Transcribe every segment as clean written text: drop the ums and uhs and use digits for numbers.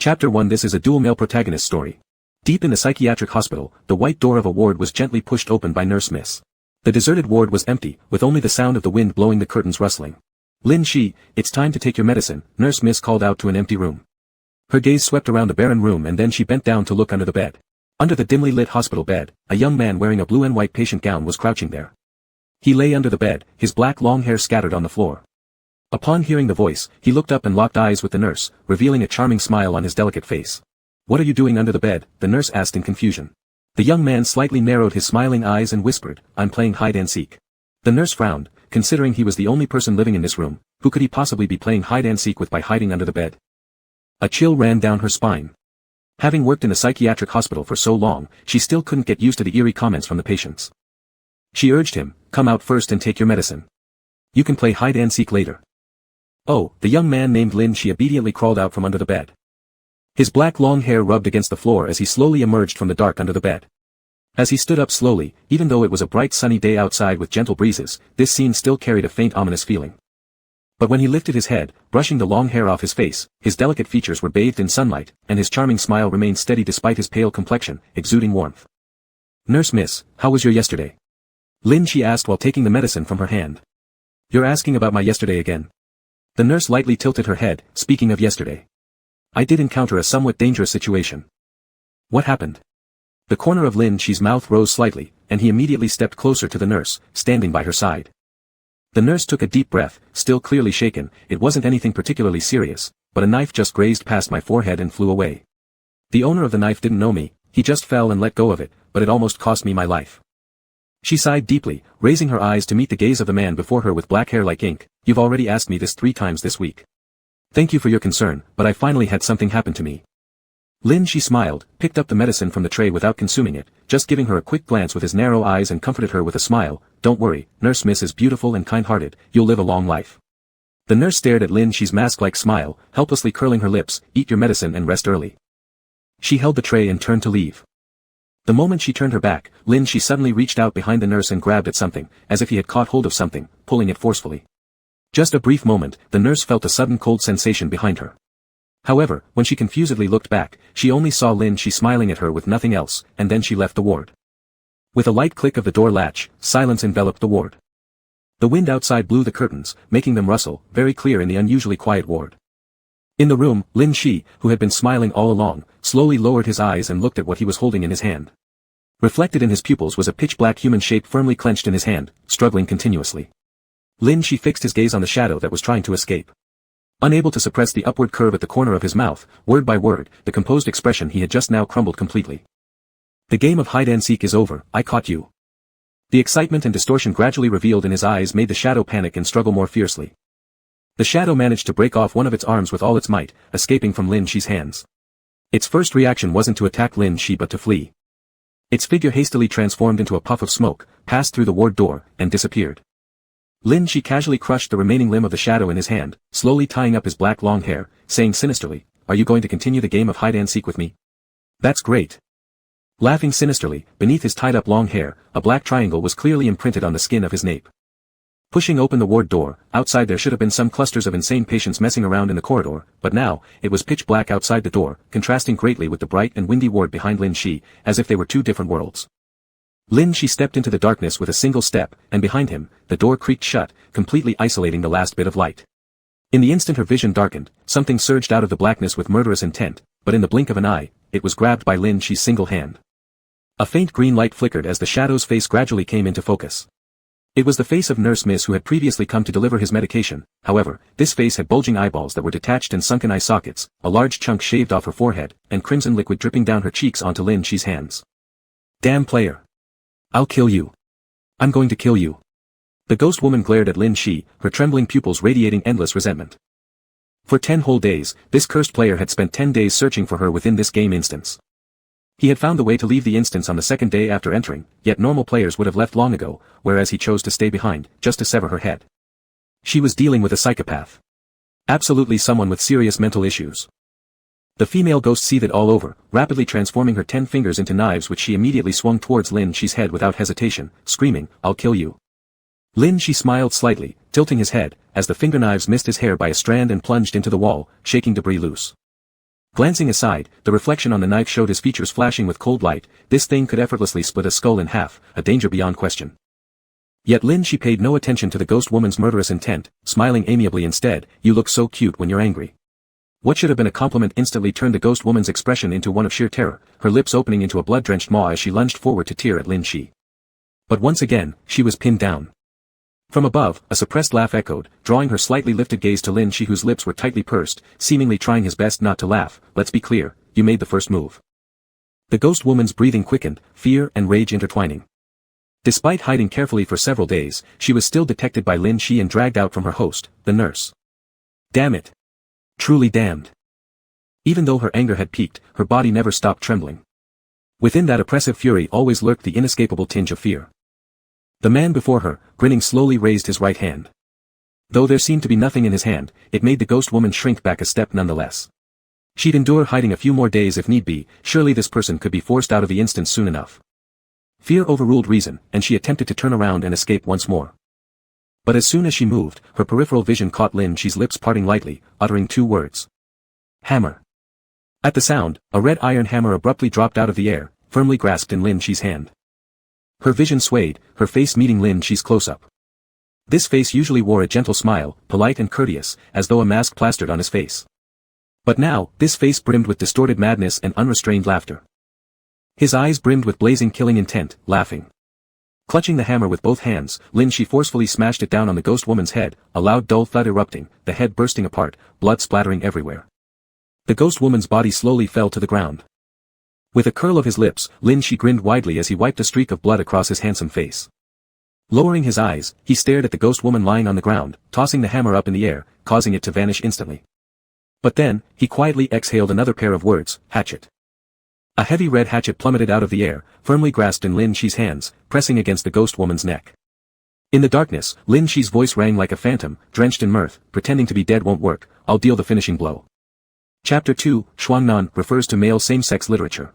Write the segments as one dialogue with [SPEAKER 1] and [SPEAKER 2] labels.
[SPEAKER 1] Chapter 1. This is a dual male protagonist story. Deep in the psychiatric hospital, the white door of a ward was gently pushed open by Nurse Miss. The deserted ward was empty, with only the sound of the wind blowing the curtains rustling. Lin Shi, it's time to take your medicine, Nurse Miss called out to an empty room. Her gaze swept around the barren room and then she bent down to look under the bed. Under the dimly lit hospital bed, a young man wearing a blue and white patient gown was crouching there. He lay under the bed, his black long hair scattered on the floor. Upon hearing the voice, he looked up and locked eyes with the nurse, revealing a charming smile on his delicate face. "What are you doing under the bed?" the nurse asked in confusion. The young man slightly narrowed his smiling eyes and whispered, "I'm playing hide and seek." The nurse frowned, considering he was the only person living in this room. Who could he possibly be playing hide and seek with by hiding under the bed? A chill ran down her spine. Having worked in a psychiatric hospital for so long, she still couldn't get used to the eerie comments from the patients. She urged him, "Come out first and take your medicine. You can play hide and seek later." "Oh," the young man named Lin Shi obediently crawled out from under the bed. His black long hair rubbed against the floor as he slowly emerged from the dark under the bed. As he stood up slowly, even though it was a bright sunny day outside with gentle breezes, this scene still carried a faint ominous feeling. But when he lifted his head, brushing the long hair off his face, his delicate features were bathed in sunlight, and his charming smile remained steady despite his pale complexion, exuding warmth. "Nurse Miss, how was your yesterday?" Lin Shi asked while taking the medicine from her hand. "You're asking about my yesterday again?" The nurse lightly tilted her head, "Speaking of yesterday. I did encounter a somewhat dangerous situation." "What happened?" The corner of Lin Shi's mouth rose slightly, and he immediately stepped closer to the nurse, standing by her side. The nurse took a deep breath, still clearly shaken. "It wasn't anything particularly serious, but a knife just grazed past my forehead and flew away. The owner of the knife didn't know me, he just fell and let go of it, but it almost cost me my life." She sighed deeply, raising her eyes to meet the gaze of the man before her with black hair like ink. "You've already asked me this 3 times this week. Thank you for your concern, but I finally had something happen to me." Lin Shi smiled, picked up the medicine from the tray without consuming it, just giving her a quick glance with his narrow eyes and comforted her with a smile. "Don't worry, Nurse Miss is beautiful and kind-hearted, you'll live a long life." The nurse stared at Lin Shi's mask-like smile, helplessly curling her lips. "Eat your medicine and rest early." She held the tray and turned to leave. The moment she turned her back, Lin Shi suddenly reached out behind the nurse and grabbed at something, as if he had caught hold of something, pulling it forcefully. Just a brief moment, the nurse felt a sudden cold sensation behind her. However, when she confusedly looked back, she only saw Lin Shi smiling at her with nothing else, and then she left the ward. With a light click of the door latch, silence enveloped the ward. The wind outside blew the curtains, making them rustle, very clear in the unusually quiet ward. In the room, Lin Shi, who had been smiling all along, slowly lowered his eyes and looked at what he was holding in his hand. Reflected in his pupils was a pitch-black human shape firmly clenched in his hand, struggling continuously. Lin Shi fixed his gaze on the shadow that was trying to escape. Unable to suppress the upward curve at the corner of his mouth, word by word, the composed expression he had just now crumbled completely. "The game of hide-and-seek is over, I caught you." The excitement and distortion gradually revealed in his eyes made the shadow panic and struggle more fiercely. The shadow managed to break off one of its arms with all its might, escaping from Lin Shi's hands. Its first reaction wasn't to attack Lin Shi but to flee. Its figure hastily transformed into a puff of smoke, passed through the ward door, and disappeared. Lin Shi casually crushed the remaining limb of the shadow in his hand, slowly tying up his black long hair, saying sinisterly, "Are you going to continue the game of hide-and-seek with me?" "That's great." Laughing sinisterly, beneath his tied-up long hair, a black triangle was clearly imprinted on the skin of his nape. Pushing open the ward door, outside there should have been some clusters of insane patients messing around in the corridor, but now, it was pitch black outside the door, contrasting greatly with the bright and windy ward behind Lin Shi, as if they were 2 different worlds. Lin Shi stepped into the darkness with a single step, and behind him, the door creaked shut, completely isolating the last bit of light. In the instant her vision darkened, something surged out of the blackness with murderous intent, but in the blink of an eye, it was grabbed by Lin Shi's single hand. A faint green light flickered as the shadow's face gradually came into focus. It was the face of Nurse Miss who had previously come to deliver his medication. However, this face had bulging eyeballs that were detached and sunken eye sockets, a large chunk shaved off her forehead, and crimson liquid dripping down her cheeks onto Lin Shi's hands. "Damn player. I'll kill you. I'm going to kill you." The ghost woman glared at Lin Shi, her trembling pupils radiating endless resentment. For 10 whole days, this cursed player had spent 10 days searching for her within this game instance. He had found the way to leave the instance on the 2nd day after entering, yet normal players would have left long ago, whereas he chose to stay behind, just to sever her head. She was dealing with a psychopath. Absolutely someone with serious mental issues. The female ghost seethed all over, rapidly transforming her 10 fingers into knives which she immediately swung towards Lin Shi's head without hesitation, screaming, "I'll kill you." Lin Shi smiled slightly, tilting his head, as the fingerknives missed his hair by a strand and plunged into the wall, shaking debris loose. Glancing aside, the reflection on the knife showed his features flashing with cold light. This thing could effortlessly split a skull in half, a danger beyond question. Yet Lin Shi paid no attention to the ghost woman's murderous intent, smiling amiably instead. You look so cute when you're angry. What should have been a compliment instantly turned the ghost woman's expression into one of sheer terror, her lips opening into a blood-drenched maw as she lunged forward to tear at Lin Shi. But once again, she was pinned down. From above, a suppressed laugh echoed, drawing her slightly lifted gaze to Lin Shi, whose lips were tightly pursed, seemingly trying his best not to laugh. Let's be clear, you made the first move. The ghost woman's breathing quickened, fear and rage intertwining. Despite hiding carefully for several days, she was still detected by Lin Shi and dragged out from her host, the nurse. Damn it. Truly damned. Even though her anger had peaked, her body never stopped trembling. Within that oppressive fury always lurked the inescapable tinge of fear. The man before her, grinning slowly raised his right hand. Though there seemed to be nothing in his hand, it made the ghost woman shrink back a step nonetheless. She'd endure hiding a few more days if need be. Surely this person could be forced out of the instance soon enough. Fear overruled reason, and she attempted to turn around and escape once more. But as soon as she moved, her peripheral vision caught Lin Shi's lips parting lightly, uttering two words. Hammer. At the sound, a red iron hammer abruptly dropped out of the air, firmly grasped in Lin Shi's hand. Her vision swayed, her face meeting Lin Shi's close-up. This face usually wore a gentle smile, polite and courteous, as though a mask plastered on his face. But now, this face brimmed with distorted madness and unrestrained laughter. His eyes brimmed with blazing killing intent, laughing. Clutching the hammer with both hands, Lin Shi forcefully smashed it down on the ghost woman's head, a loud dull thud erupting, the head bursting apart, blood splattering everywhere. The ghost woman's body slowly fell to the ground. With a curl of his lips, Lin Shi grinned widely as he wiped a streak of blood across his handsome face. Lowering his eyes, he stared at the ghost woman lying on the ground, tossing the hammer up in the air, causing it to vanish instantly. But then, he quietly exhaled another pair of words, hatchet. A heavy red hatchet plummeted out of the air, firmly grasped in Lin Shi's hands, pressing against the ghost woman's neck. In the darkness, Lin Shi's voice rang like a phantom, drenched in mirth. Pretending to be dead won't work, I'll deal the finishing blow. Chapter 2, Shuangnan, refers to male same-sex literature.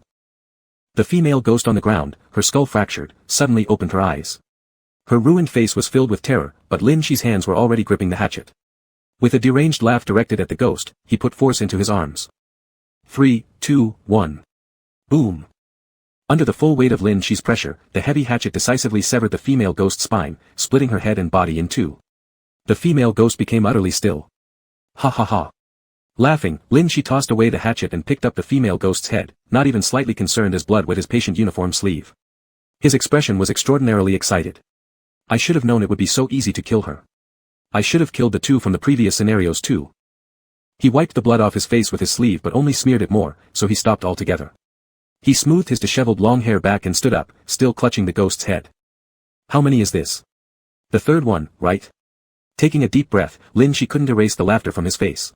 [SPEAKER 1] The female ghost on the ground, her skull fractured, suddenly opened her eyes. Her ruined face was filled with terror, but Lin Shi's hands were already gripping the hatchet. With a deranged laugh directed at the ghost, he put force into his arms. 3, 2, 1. Boom. Under the full weight of Lin Shi's pressure, the heavy hatchet decisively severed the female ghost's spine, splitting her head and body in two. The female ghost became utterly still. Ha ha ha. Laughing, Lin Shi tossed away the hatchet and picked up the female ghost's head, not even slightly concerned as blood wet his patient uniform sleeve. His expression was extraordinarily excited. I should have known it would be so easy to kill her. I should have killed the two from the previous scenarios too. He wiped the blood off his face with his sleeve but only smeared it more, so he stopped altogether. He smoothed his disheveled long hair back and stood up, still clutching the ghost's head. How many is this? The third one, right? Taking a deep breath, Lin Shi couldn't erase the laughter from his face.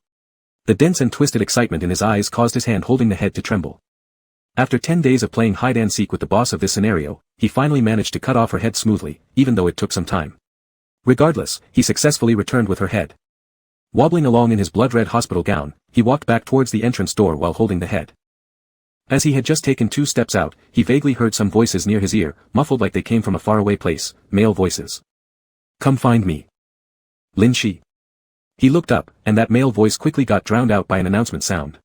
[SPEAKER 1] The dense and twisted excitement in his eyes caused his hand holding the head to tremble. After 10 days of playing hide-and-seek with the boss of this scenario, he finally managed to cut off her head smoothly, even though it took some time. Regardless, he successfully returned with her head. Wobbling along in his blood-red hospital gown, he walked back towards the entrance door while holding the head. As he had just taken 2 steps out, he vaguely heard some voices near his ear, muffled like they came from a faraway place, male voices. Come find me. Lin Shi. He looked up, and that male voice quickly got drowned out by an announcement sound.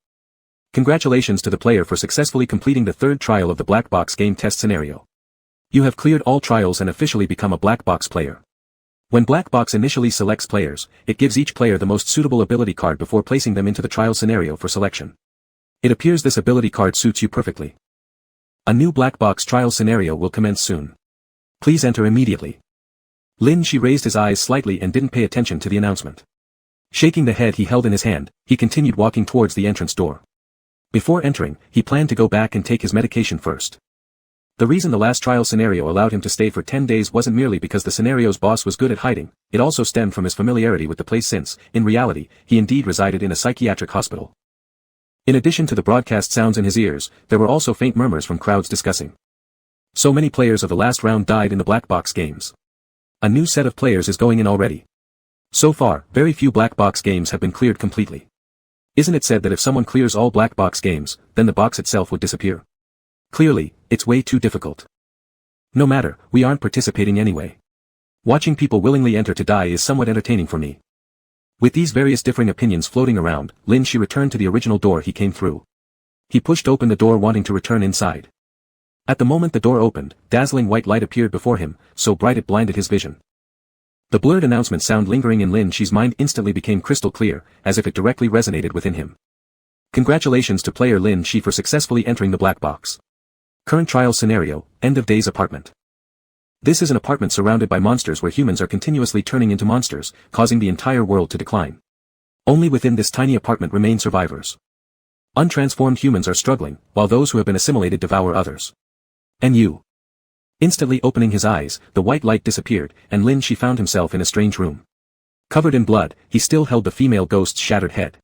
[SPEAKER 1] Congratulations to the player for successfully completing the 3rd trial of the black box game test scenario. You have cleared all trials and officially become a black box player. When black box initially selects players, it gives each player the most suitable ability card before placing them into the trial scenario for selection. It appears this ability card suits you perfectly. A new black box trial scenario will commence soon. Please enter immediately. Lin Shi raised his eyes slightly and didn't pay attention to the announcement. Shaking the head he held in his hand, he continued walking towards the entrance door. Before entering, he planned to go back and take his medication first. The reason the last trial scenario allowed him to stay for 10 days wasn't merely because the scenario's boss was good at hiding, it also stemmed from his familiarity with the place since, in reality, he indeed resided in a psychiatric hospital. In addition to the broadcast sounds in his ears, there were also faint murmurs from crowds discussing. So many players of the last round died in the black box games. A new set of players is going in already. So far, very few black box games have been cleared completely. Isn't it said that if someone clears all black box games, then the box itself would disappear? Clearly, it's way too difficult. No matter, we aren't participating anyway. Watching people willingly enter to die is somewhat entertaining for me. With these various differing opinions floating around, Lin Shi returned to the original door he came through. He pushed open the door wanting to return inside. At the moment the door opened, dazzling white light appeared before him, so bright it blinded his vision. The blurred announcement sound lingering in Lin Shi's mind instantly became crystal clear, as if it directly resonated within him. Congratulations to player Lin Shi for successfully entering the black box. Current trial scenario, end of days apartment. This is an apartment surrounded by monsters where humans are continuously turning into monsters, causing the entire world to decline. Only within this tiny apartment remain survivors. Untransformed humans are struggling, while those who have been assimilated devour others. NU. Instantly opening his eyes, the white light disappeared, and Lin Shi found himself in a strange room. Covered in blood, he still held the female ghost's shattered head.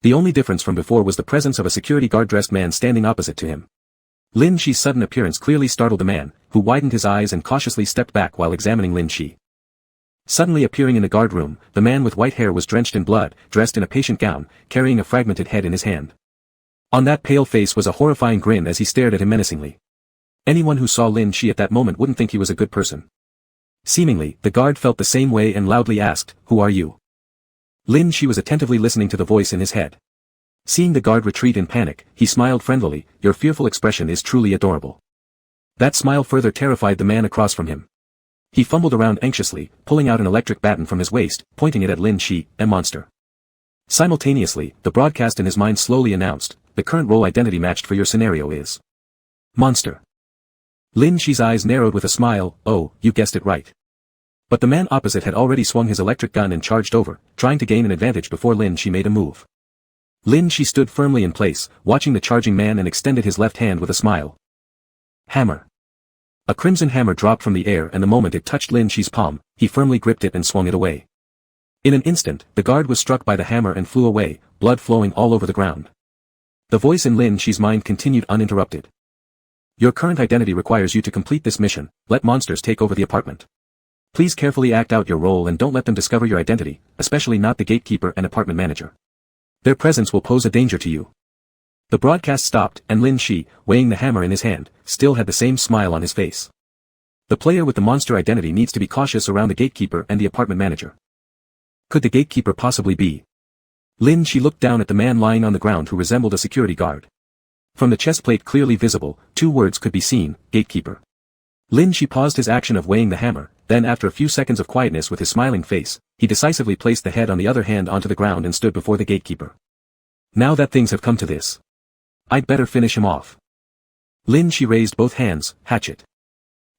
[SPEAKER 1] The only difference from before was the presence of a security guard-dressed man standing opposite to him. Lin Shi's sudden appearance clearly startled the man, who widened his eyes and cautiously stepped back while examining Lin Shi. Suddenly appearing in the guard room, the man with white hair was drenched in blood, dressed in a patient gown, carrying a fragmented head in his hand. On that pale face was a horrifying grin as he stared at him menacingly. Anyone who saw Lin Shi at that moment wouldn't think he was a good person. Seemingly, the guard felt the same way and loudly asked, "Who are you?" Lin Shi was attentively listening to the voice in his head. Seeing the guard retreat in panic, he smiled friendlily. "Your fearful expression is truly adorable." That smile further terrified the man across from him. He fumbled around anxiously, pulling out an electric baton from his waist, pointing it at Lin Shi, "A monster." Simultaneously, the broadcast in his mind slowly announced, "The current role identity matched for your scenario is monster." Lin Shi's eyes narrowed with a smile. "Oh, you guessed it right." But the man opposite had already swung his electric gun and charged over, trying to gain an advantage before Lin Shi made a move. Lin Shi stood firmly in place, watching the charging man and extended his left hand with a smile. Hammer. A crimson hammer dropped from the air and the moment it touched Lin Shi's palm, he firmly gripped it and swung it away. In an instant, the guard was struck by the hammer and flew away, blood flowing all over the ground. The voice in Lin Shi's mind continued uninterrupted. "Your current identity requires you to complete this mission. Let monsters take over the apartment. Please carefully act out your role and don't let them discover your identity, especially not the gatekeeper and apartment manager. Their presence will pose a danger to you." The broadcast stopped, and Lin Shi, weighing the hammer in his hand, still had the same smile on his face. The player with the monster identity needs to be cautious around the gatekeeper and the apartment manager. Could the gatekeeper possibly be? Lin Shi looked down at the man lying on the ground who resembled a security guard. From the chest plate clearly visible, 2 words could be seen, gatekeeper. Lin Shi paused his action of weighing the hammer, then after a few seconds of quietness with his smiling face, he decisively placed the head on the other hand onto the ground and stood before the gatekeeper. "Now that things have come to this, I'd better finish him off." Lin Shi raised both hands, hatchet.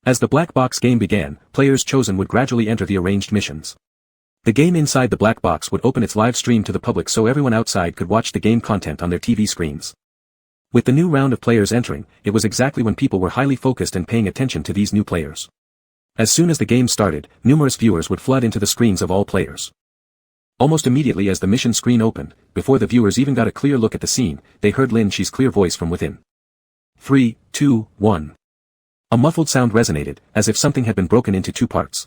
[SPEAKER 1] As the black box game began, players chosen would gradually enter the arranged missions. The game inside the black box would open its live stream to the public so everyone outside could watch the game content on their TV screens. With the new round of players entering, it was exactly when people were highly focused and paying attention to these new players. As soon as the game started, numerous viewers would flood into the screens of all players. Almost immediately as the mission screen opened, before the viewers even got a clear look at the scene, they heard Lin Shi's clear voice from within. 3, 2, 1. A muffled sound resonated, as if something had been broken into 2 parts.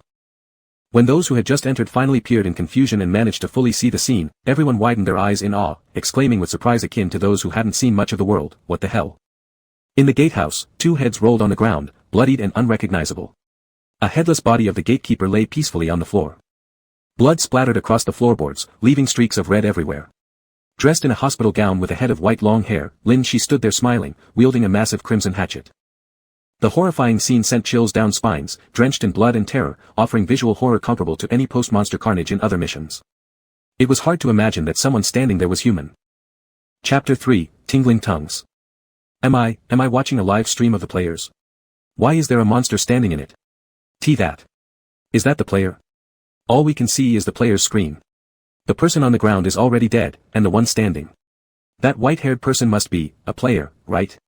[SPEAKER 1] When those who had just entered finally peered in confusion and managed to fully see the scene, everyone widened their eyes in awe, exclaiming with surprise akin to those who hadn't seen much of the world, "What the hell?" In the gatehouse, 2 heads rolled on the ground, bloodied and unrecognizable. A headless body of the gatekeeper lay peacefully on the floor. Blood splattered across the floorboards, leaving streaks of red everywhere. Dressed in a hospital gown with a head of white long hair, Lin Shi stood there smiling, wielding a massive crimson hatchet. The horrifying scene sent chills down spines, drenched in blood and terror, offering visual horror comparable to any post-monster carnage in other missions. It was hard to imagine that someone standing there was human. Chapter 3, Tingling Tongues. Am I watching a live stream of the players? Why is there a monster standing in it? That. Is that the player? All we can see is the player's screen. The person on the ground is already dead, and the one standing. That white-haired person must be a player, right?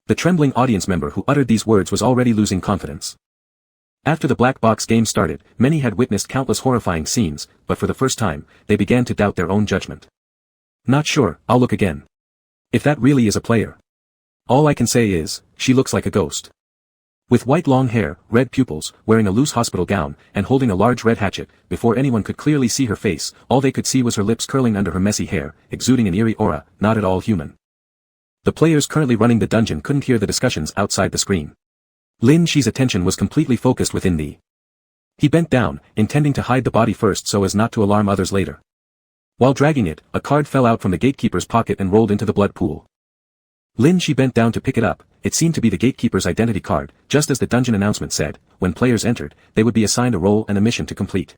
[SPEAKER 1] The trembling audience member who uttered these words was already losing confidence. After the black box game started, many had witnessed countless horrifying scenes, but for the first time, they began to doubt their own judgment. "Not sure, I'll look again. If that really is a player. All I can say is, she looks like a ghost." With white long hair, red pupils, wearing a loose hospital gown, and holding a large red hatchet, before anyone could clearly see her face, all they could see was her lips curling under her messy hair, exuding an eerie aura, not at all human. The players currently running the dungeon couldn't hear the discussions outside the screen. Lin Shi's attention was completely focused within the. He bent down, intending to hide the body first so as not to alarm others later. While dragging it, a card fell out from the gatekeeper's pocket and rolled into the blood pool. Lin Shi bent down to pick it up. It seemed to be the gatekeeper's identity card, just as the dungeon announcement said. When players entered, they would be assigned a role and a mission to complete.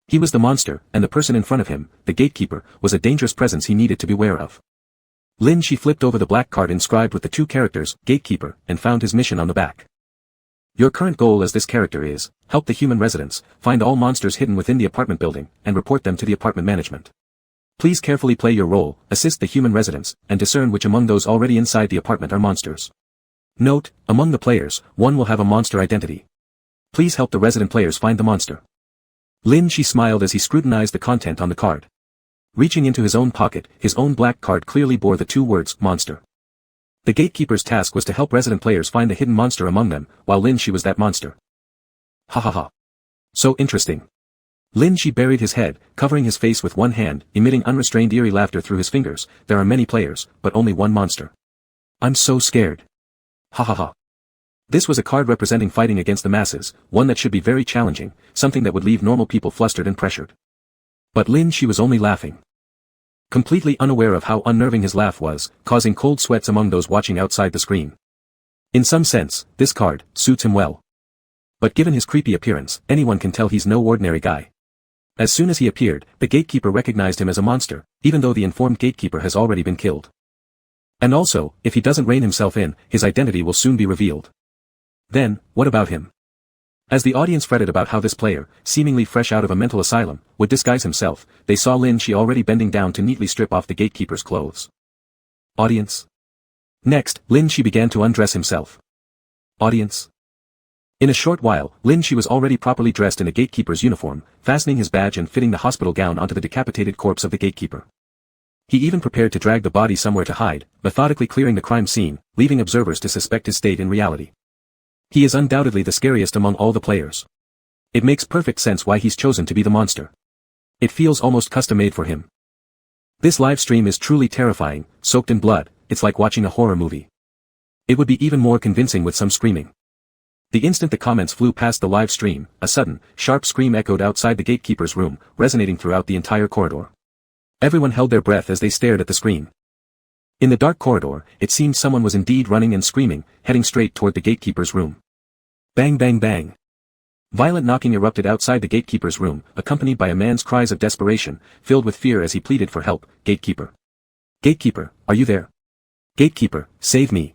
[SPEAKER 1] He was the monster, and the person in front of him, the gatekeeper, was a dangerous presence he needed to beware of. Lin Shi flipped over the black card inscribed with the two characters, gatekeeper, and found his mission on the back. Your current goal as this character is, help the human residents, find all monsters hidden within the apartment building, and report them to the apartment management. Please carefully play your role, assist the human residents, and discern which among those already inside the apartment are monsters. Note, among the players, one will have a monster identity. Please help the resident players find the monster. Lin Shi smiled as he scrutinized the content on the card. Reaching into his own pocket, his own black card clearly bore the two words, monster. The gatekeeper's task was to help resident players find the hidden monster among them, while Lin Shi was that monster. Ha ha ha. So interesting. Lin Shi buried his head, covering his face with one hand, emitting unrestrained eerie laughter through his fingers. There are many players, but only one monster. I'm so scared. Ha ha ha. This was a card representing fighting against the masses, one that should be very challenging, something that would leave normal people flustered and pressured. But Lin Shi was only laughing. Completely unaware of how unnerving his laugh was, causing cold sweats among those watching outside the screen. In some sense, this card suits him well. But given his creepy appearance, anyone can tell he's no ordinary guy. As soon as he appeared, the gatekeeper recognized him as a monster, even though the informed gatekeeper has already been killed. And also, if he doesn't rein himself in, his identity will soon be revealed. Then, what about him? As the audience fretted about how this player, seemingly fresh out of a mental asylum, would disguise himself, they saw Lin Shi already bending down to neatly strip off the gatekeeper's clothes. Audience. Next, Lin Shi began to undress himself. Audience. In a short while, Lin Shi was already properly dressed in a gatekeeper's uniform, fastening his badge and fitting the hospital gown onto the decapitated corpse of the gatekeeper. He even prepared to drag the body somewhere to hide, methodically clearing the crime scene, leaving observers to suspect his state in reality. He is undoubtedly the scariest among all the players. It makes perfect sense why he's chosen to be the monster. It feels almost custom-made for him. This live stream is truly terrifying, soaked in blood. It's like watching a horror movie. It would be even more convincing with some screaming. The instant the comments flew past the live stream, a sudden, sharp scream echoed outside the gatekeeper's room, resonating throughout the entire corridor. Everyone held their breath as they stared at the screen. In the dark corridor, it seemed someone was indeed running and screaming, heading straight toward the gatekeeper's room. Bang bang bang. Violent knocking erupted outside the gatekeeper's room, accompanied by a man's cries of desperation, filled with fear as he pleaded for help. Gatekeeper. Gatekeeper, are you there? Gatekeeper, save me.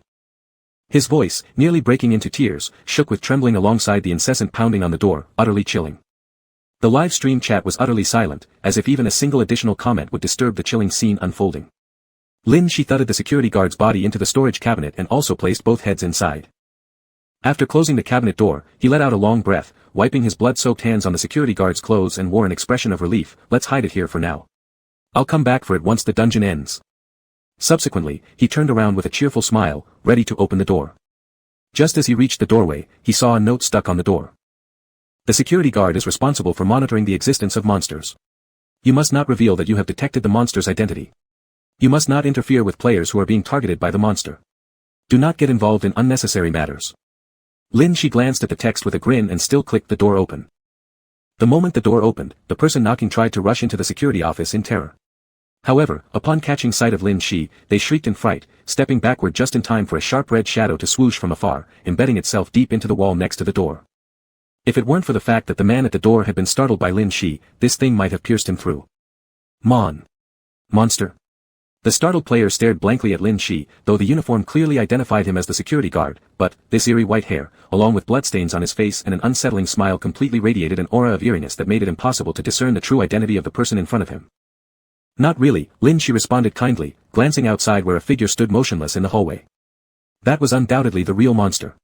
[SPEAKER 1] His voice, nearly breaking into tears, shook with trembling alongside the incessant pounding on the door, utterly chilling. The live stream chat was utterly silent, as if even a single additional comment would disturb the chilling scene unfolding. Lin Shi thudded the security guard's body into the storage cabinet and also placed both heads inside. After closing the cabinet door, he let out a long breath, wiping his blood-soaked hands on the security guard's clothes and wore an expression of relief. Let's hide it here for now. I'll come back for it once the dungeon ends. Subsequently, he turned around with a cheerful smile, ready to open the door. Just as he reached the doorway, he saw a note stuck on the door. The security guard is responsible for monitoring the existence of monsters. You must not reveal that you have detected the monster's identity. You must not interfere with players who are being targeted by the monster. Do not get involved in unnecessary matters. Lin Shi glanced at the text with a grin and still clicked the door open. The moment the door opened, the person knocking tried to rush into the security office in terror. However, upon catching sight of Lin Shi, they shrieked in fright, stepping backward just in time for a sharp red shadow to swoosh from afar, embedding itself deep into the wall next to the door. If it weren't for the fact that the man at the door had been startled by Lin Shi, this thing might have pierced him through. Monster. The startled player stared blankly at Lin Shi, though the uniform clearly identified him as the security guard, but, this eerie white hair, along with bloodstains on his face and an unsettling smile completely radiated an aura of eeriness that made it impossible to discern the true identity of the person in front of him. Not really, Lin Shi responded kindly, glancing outside where a figure stood motionless in the hallway. That was undoubtedly the real monster.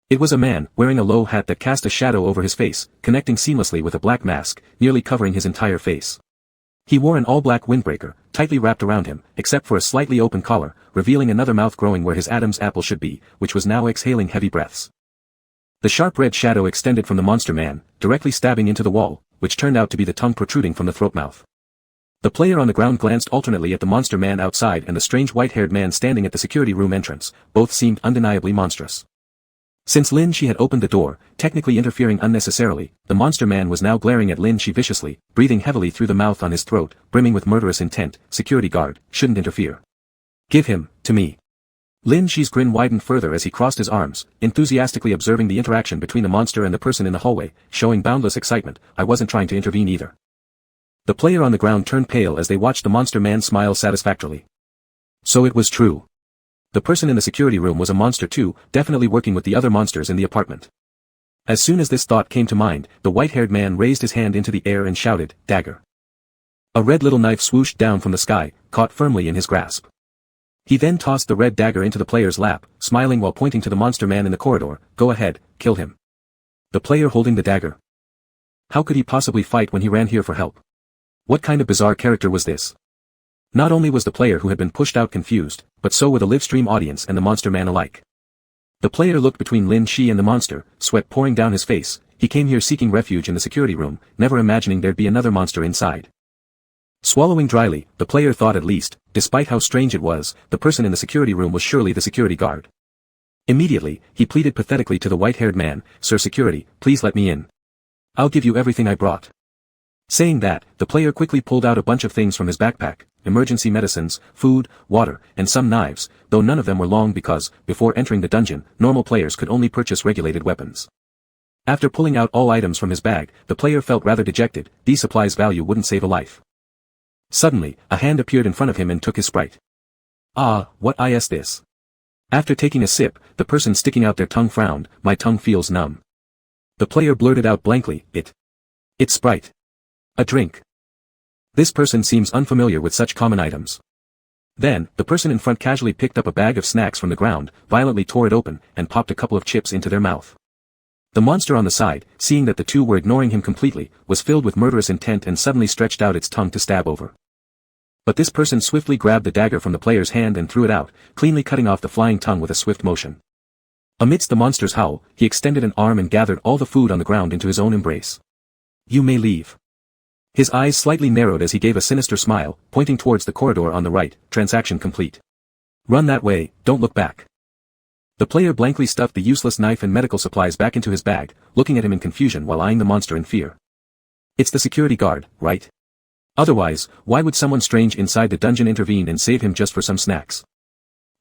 [SPEAKER 1] It was a man, wearing a low hat that cast a shadow over his face, connecting seamlessly with a black mask, nearly covering his entire face. He wore an all-black windbreaker, tightly wrapped around him, except for a slightly open collar, revealing another mouth growing where his Adam's apple should be, which was now exhaling heavy breaths. The sharp red shadow extended from the monster man, directly stabbing into the wall, which turned out to be the tongue protruding from the throat mouth. The player on the ground glanced alternately at the monster man outside and the strange white-haired man standing at the security room entrance. Both seemed undeniably monstrous. Since Lin Shi had opened the door, technically interfering unnecessarily, the monster man was now glaring at Lin Shi viciously, breathing heavily through the mouth on his throat, brimming with murderous intent. Security guard, shouldn't interfere. Give him, to me. Lin Shi's grin widened further as he crossed his arms, enthusiastically observing the interaction between the monster and the person in the hallway, showing boundless excitement. I wasn't trying to intervene either. The player on the ground turned pale as they watched the monster man smile satisfactorily. So it was true. The person in the security room was a monster too, definitely working with the other monsters in the apartment. As soon as this thought came to mind, the white-haired man raised his hand into the air and shouted, "Dagger." A red little knife swooshed down from the sky, caught firmly in his grasp. He then tossed the red dagger into the player's lap, smiling while pointing to the monster man in the corridor. "Go ahead, kill him." The player holding the dagger. How could he possibly fight when he ran here for help? What kind of bizarre character was this? Not only was the player who had been pushed out confused, but so were the live-stream audience and the monster man alike. The player looked between Lin Shi and the monster, sweat pouring down his face. He came here seeking refuge in the security room, never imagining there'd be another monster inside. Swallowing dryly, the player thought at least, despite how strange it was, the person in the security room was surely the security guard. Immediately, he pleaded pathetically to the white-haired man, "Sir Security, please let me in. I'll give you everything I brought." Saying that, the player quickly pulled out a bunch of things from his backpack, emergency medicines, food, water, and some knives, though none of them were long because, before entering the dungeon, normal players could only purchase regulated weapons. After pulling out all items from his bag, the player felt rather dejected. These supplies' value wouldn't save a life. Suddenly, a hand appeared in front of him and took his Sprite. "Ah, what is this?" After taking a sip, the person sticking out their tongue frowned. "My tongue feels numb." The player blurted out blankly, It's Sprite. A drink." This person seems unfamiliar with such common items. Then, the person in front casually picked up a bag of snacks from the ground, violently tore it open, and popped a couple of chips into their mouth. The monster on the side, seeing that the two were ignoring him completely, was filled with murderous intent and suddenly stretched out its tongue to stab over. But this person swiftly grabbed the dagger from the player's hand and threw it out, cleanly cutting off the flying tongue with a swift motion. Amidst the monster's howl, he extended an arm and gathered all the food on the ground into his own embrace. "You may leave." His eyes slightly narrowed as he gave a sinister smile, pointing towards the corridor on the right. "Transaction complete. Run that way, don't look back." The player blankly stuffed the useless knife and medical supplies back into his bag, looking at him in confusion while eyeing the monster in fear. It's the security guard, right? Otherwise, why would someone strange inside the dungeon intervene and save him just for some snacks?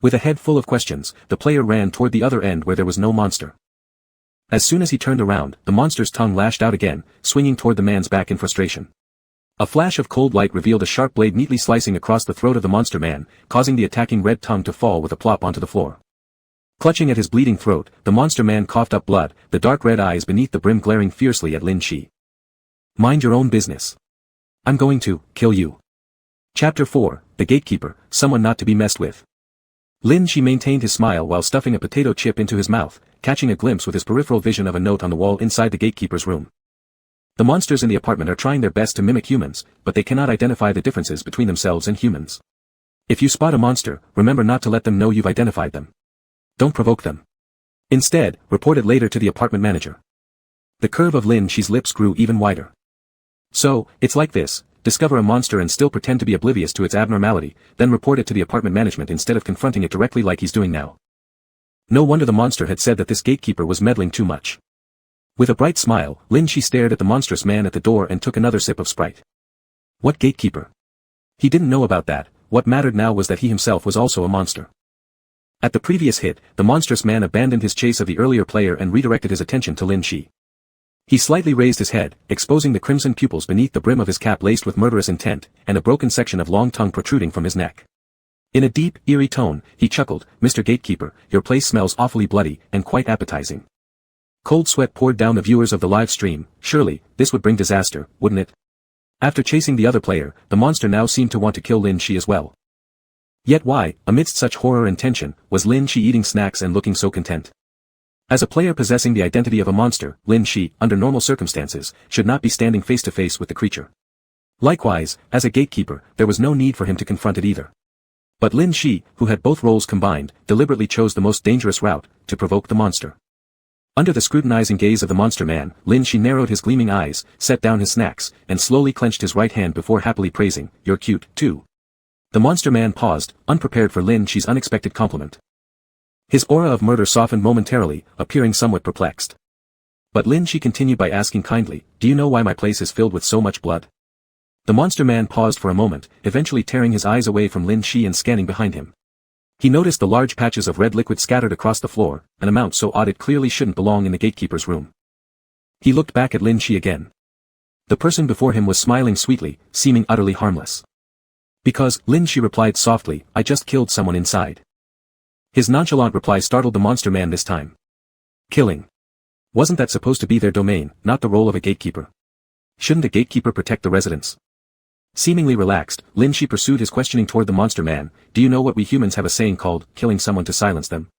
[SPEAKER 1] With a head full of questions, the player ran toward the other end where there was no monster. As soon as he turned around, the monster's tongue lashed out again, swinging toward the man's back in frustration. A flash of cold light revealed a sharp blade neatly slicing across the throat of the monster man, causing the attacking red tongue to fall with a plop onto the floor. Clutching at his bleeding throat, the monster man coughed up blood, the dark red eyes beneath the brim glaring fiercely at Lin Shi. "Mind your own business. I'm going to kill you." Chapter 4, The Gatekeeper, Someone Not to be Messed with. Lin Shi maintained his smile while stuffing a potato chip into his mouth, catching a glimpse with his peripheral vision of a note on the wall inside the gatekeeper's room. The monsters in the apartment are trying their best to mimic humans, but they cannot identify the differences between themselves and humans. If you spot a monster, remember not to let them know you've identified them. Don't provoke them. Instead, report it later to the apartment manager. The curve of Lin Shi's lips grew even wider. So, it's like this: discover a monster and still pretend to be oblivious to its abnormality, then report it to the apartment management instead of confronting it directly like he's doing now. No wonder the monster had said that this gatekeeper was meddling too much. With a bright smile, Lin Shi stared at the monstrous man at the door and took another sip of Sprite. What gatekeeper? He didn't know about that. What mattered now was that he himself was also a monster. At the previous hit, the monstrous man abandoned his chase of the earlier player and redirected his attention to Lin Shi. He slightly raised his head, exposing the crimson pupils beneath the brim of his cap laced with murderous intent, and a broken section of long tongue protruding from his neck. In a deep, eerie tone, he chuckled, "Mr. Gatekeeper, your place smells awfully bloody, and quite appetizing." Cold sweat poured down the viewers of the live stream. Surely, this would bring disaster, wouldn't it? After chasing the other player, the monster now seemed to want to kill Lin Shi as well. Yet why, amidst such horror and tension, was Lin Shi eating snacks and looking so content? As a player possessing the identity of a monster, Lin Shi, under normal circumstances, should not be standing face to face with the creature. Likewise, as a gatekeeper, there was no need for him to confront it either. But Lin Shi, who had both roles combined, deliberately chose the most dangerous route, to provoke the monster. Under the scrutinizing gaze of the monster man, Lin Shi narrowed his gleaming eyes, set down his snacks, and slowly clenched his right hand before happily praising, "You're cute, too." The monster man paused, unprepared for Lin Shi's unexpected compliment. His aura of murder softened momentarily, appearing somewhat perplexed. But Lin Shi continued by asking kindly, "Do you know why my place is filled with so much blood?" The monster man paused for a moment, eventually tearing his eyes away from Lin Shi and scanning behind him. He noticed the large patches of red liquid scattered across the floor, an amount so odd it clearly shouldn't belong in the gatekeeper's room. He looked back at Lin Shi again. The person before him was smiling sweetly, seeming utterly harmless. Because, Lin Shi replied softly, I just killed someone inside. His nonchalant reply startled the monster man this time. Killing. Wasn't that supposed to be their domain, not the role of a gatekeeper? Shouldn't a gatekeeper protect the residents? Seemingly relaxed, Lin Shi pursued his questioning toward the monster man. Do you know what we humans have a saying called, killing someone to silence them?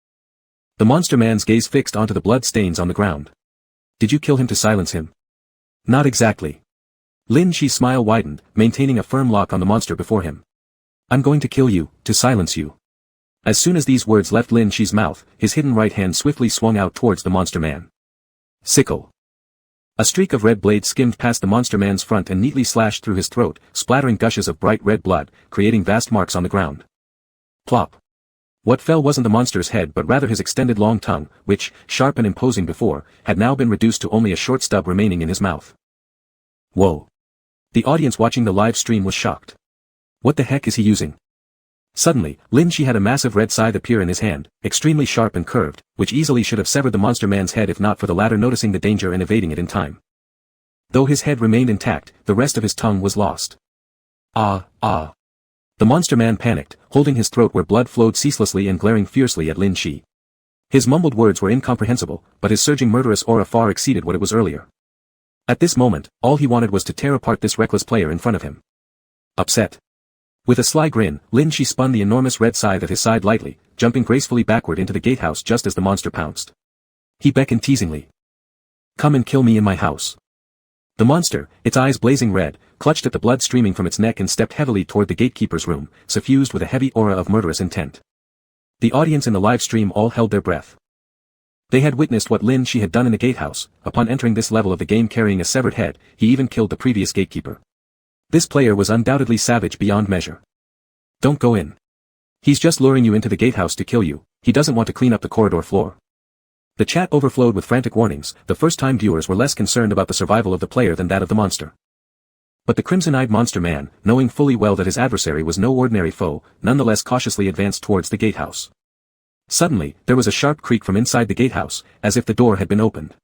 [SPEAKER 1] The monster man's gaze fixed onto the blood stains on the ground. Did you kill him to silence him? Not exactly. Lin Shi's smile widened, maintaining a firm lock on the monster before him. I'm going to kill you, to silence you. As soon as these words left Lin Shi's mouth, his hidden right hand swiftly swung out towards the monster man. Sickle. A streak of red blade skimmed past the monster man's front and neatly slashed through his throat, splattering gushes of bright red blood, creating vast marks on the ground. Plop. What fell wasn't the monster's head but rather his extended long tongue, which, sharp and imposing before, had now been reduced to only a short stub remaining in his mouth. Whoa. The audience watching the live stream was shocked. What the heck is he using? Suddenly, Lin Shi had a massive red scythe appear in his hand, extremely sharp and curved, which easily should have severed the monster man's head if not for the latter noticing the danger and evading it in time. Though his head remained intact, the rest of his tongue was lost. Ah. The monster man panicked, holding his throat where blood flowed ceaselessly and glaring fiercely at Lin Shi. His mumbled words were incomprehensible, but his surging murderous aura far exceeded what it was earlier. At this moment, all he wanted was to tear apart this reckless player in front of him. Upset. With a sly grin, Lin Shi spun the enormous red scythe at his side lightly, jumping gracefully backward into the gatehouse just as the monster pounced. He beckoned teasingly. Come and kill me in my house. The monster, its eyes blazing red, clutched at the blood streaming from its neck and stepped heavily toward the gatekeeper's room, suffused with a heavy aura of murderous intent. The audience in the live stream all held their breath. They had witnessed what Lin Shi had done in the gatehouse. Upon entering this level of the game carrying a severed head, he even killed the previous gatekeeper. This player was undoubtedly savage beyond measure. Don't go in. He's just luring you into the gatehouse to kill you, he doesn't want to clean up the corridor floor. The chat overflowed with frantic warnings. The first-time viewers were less concerned about the survival of the player than that of the monster. But the crimson-eyed monster man, knowing fully well that his adversary was no ordinary foe, nonetheless cautiously advanced towards the gatehouse. Suddenly, there was a sharp creak from inside the gatehouse, as if the door had been opened.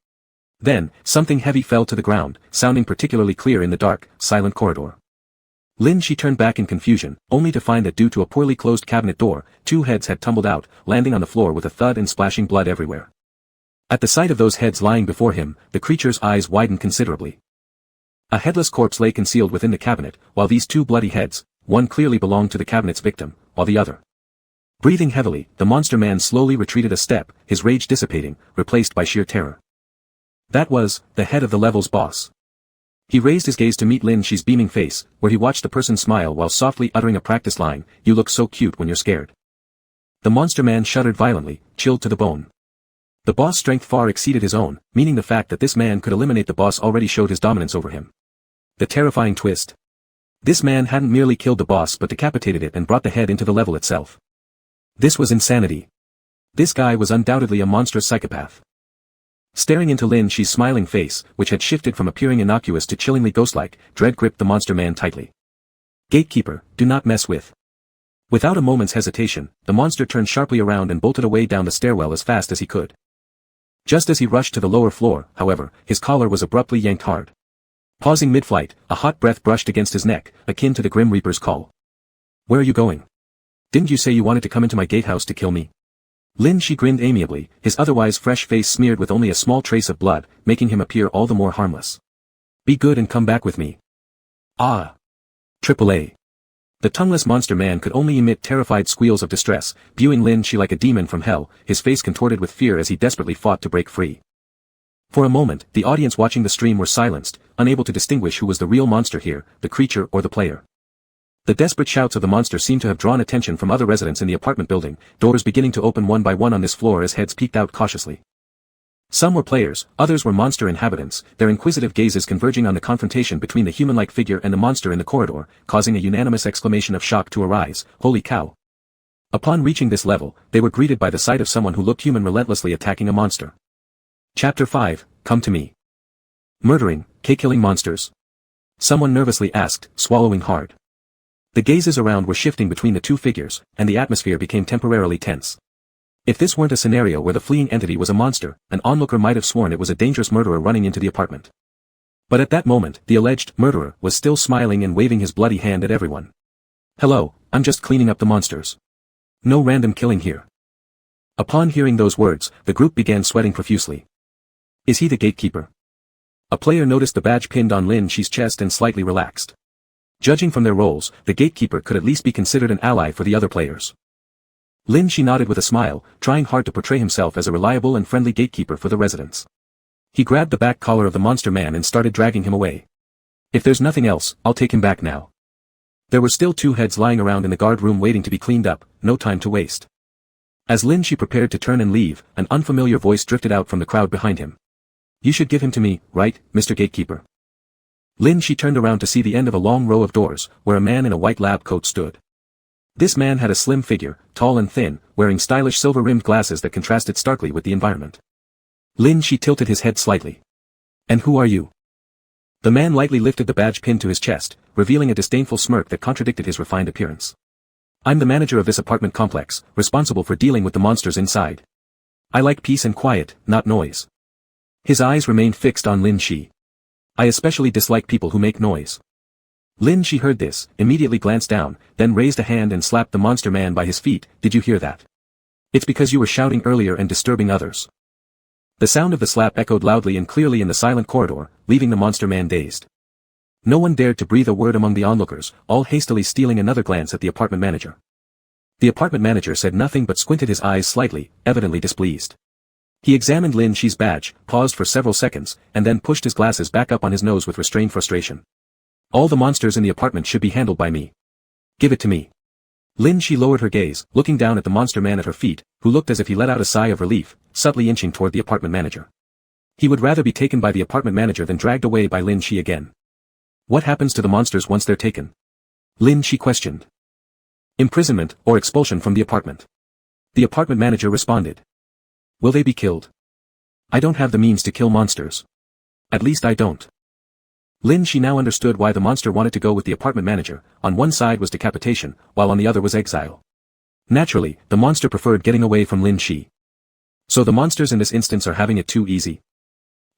[SPEAKER 1] Then, something heavy fell to the ground, sounding particularly clear in the dark, silent corridor. Lin Shi turned back in confusion, only to find that due to a poorly closed cabinet door, two heads had tumbled out, landing on the floor with a thud and splashing blood everywhere. At the sight of those heads lying before him, the creature's eyes widened considerably. A headless corpse lay concealed within the cabinet, while these two bloody heads, one clearly belonged to the cabinet's victim, while the other. Breathing heavily, the monster man slowly retreated a step, his rage dissipating, replaced by sheer terror. That was, the head of the level's boss. He raised his gaze to meet Lin Shi's beaming face, where he watched the person smile while softly uttering a practice line, you look so cute when you're scared. The monster man shuddered violently, chilled to the bone. The boss' strength far exceeded his own, meaning the fact that this man could eliminate the boss already showed his dominance over him. The terrifying twist. This man hadn't merely killed the boss but decapitated it and brought the head into the level itself. This was insanity. This guy was undoubtedly a monstrous psychopath. Staring into Lin Shi's smiling face, which had shifted from appearing innocuous to chillingly ghostlike, dread gripped the monster man tightly. Gatekeeper, do not mess with. Without a moment's hesitation, the monster turned sharply around and bolted away down the stairwell as fast as he could. Just as he rushed to the lower floor, however, his collar was abruptly yanked hard. Pausing mid-flight, a hot breath brushed against his neck, akin to the Grim Reaper's call. Where are you going? Didn't you say you wanted to come into my gatehouse to kill me? Lin Shi grinned amiably, his otherwise fresh face smeared with only a small trace of blood, making him appear all the more harmless. Be good and come back with me. Ah. AAA. The tongueless monster man could only emit terrified squeals of distress, viewing Lin Shi like a demon from hell, his face contorted with fear as he desperately fought to break free. For a moment, the audience watching the stream were silenced, unable to distinguish who was the real monster here, the creature or the player. The desperate shouts of the monster seemed to have drawn attention from other residents in the apartment building, doors beginning to open one by one on this floor as heads peeked out cautiously. Some were players, others were monster inhabitants, their inquisitive gazes converging on the confrontation between the human-like figure and the monster in the corridor, causing a unanimous exclamation of shock to arise, holy cow. Upon reaching this level, they were greeted by the sight of someone who looked human relentlessly attacking a monster. Chapter 5, Come to Me. Murdering, killing monsters? Someone nervously asked, swallowing hard. The gazes around were shifting between the two figures, and the atmosphere became temporarily tense. If this weren't a scenario where the fleeing entity was a monster, an onlooker might have sworn it was a dangerous murderer running into the apartment. But at that moment, the alleged murderer was still smiling and waving his bloody hand at everyone. "Hello, I'm just cleaning up the monsters. No random killing here." Upon hearing those words, the group began sweating profusely. "Is he the gatekeeper?" A player noticed the badge pinned on Lin Shi's chest and slightly relaxed. Judging from their roles, the gatekeeper could at least be considered an ally for the other players. Lin Shi nodded with a smile, trying hard to portray himself as a reliable and friendly gatekeeper for the residents. He grabbed the back collar of the monster man and started dragging him away. "If there's nothing else, I'll take him back now." There were still 2 heads lying around in the guard room waiting to be cleaned up, no time to waste. As Lin Shi prepared to turn and leave, an unfamiliar voice drifted out from the crowd behind him. "You should give him to me, right, Mr. Gatekeeper?" Lin Shi turned around to see the end of a long row of doors, where a man in a white lab coat stood. This man had a slim figure, tall and thin, wearing stylish silver-rimmed glasses that contrasted starkly with the environment. Lin Shi tilted his head slightly. "And who are you?" The man lightly lifted the badge pinned to his chest, revealing a disdainful smirk that contradicted his refined appearance. "I'm the manager of this apartment complex, responsible for dealing with the monsters inside. I like peace and quiet, not noise." His eyes remained fixed on Lin Shi. "I especially dislike people who make noise." Lin Shi heard this, immediately glanced down, then raised a hand and slapped the monster man by his feet. "Did you hear that? It's because you were shouting earlier and disturbing others." The sound of the slap echoed loudly and clearly in the silent corridor, leaving the monster man dazed. No one dared to breathe a word among the onlookers, all hastily stealing another glance at the apartment manager. The apartment manager said nothing but squinted his eyes slightly, evidently displeased. He examined Lin Shi's badge, paused for several seconds, and then pushed his glasses back up on his nose with restrained frustration. "All the monsters in the apartment should be handled by me. Give it to me." Lin Shi lowered her gaze, looking down at the monster man at her feet, who looked as if he let out a sigh of relief, subtly inching toward the apartment manager. He would rather be taken by the apartment manager than dragged away by Lin Shi again. "What happens to the monsters once they're taken?" Lin Shi questioned. "Imprisonment, or expulsion from the apartment." The apartment manager responded. "Will they be killed?" "I don't have the means to kill monsters. At least I don't." Lin Shi now understood why the monster wanted to go with the apartment manager. On one side was decapitation, while on the other was exile. Naturally, the monster preferred getting away from Lin Shi. So the monsters in this instance are having it too easy.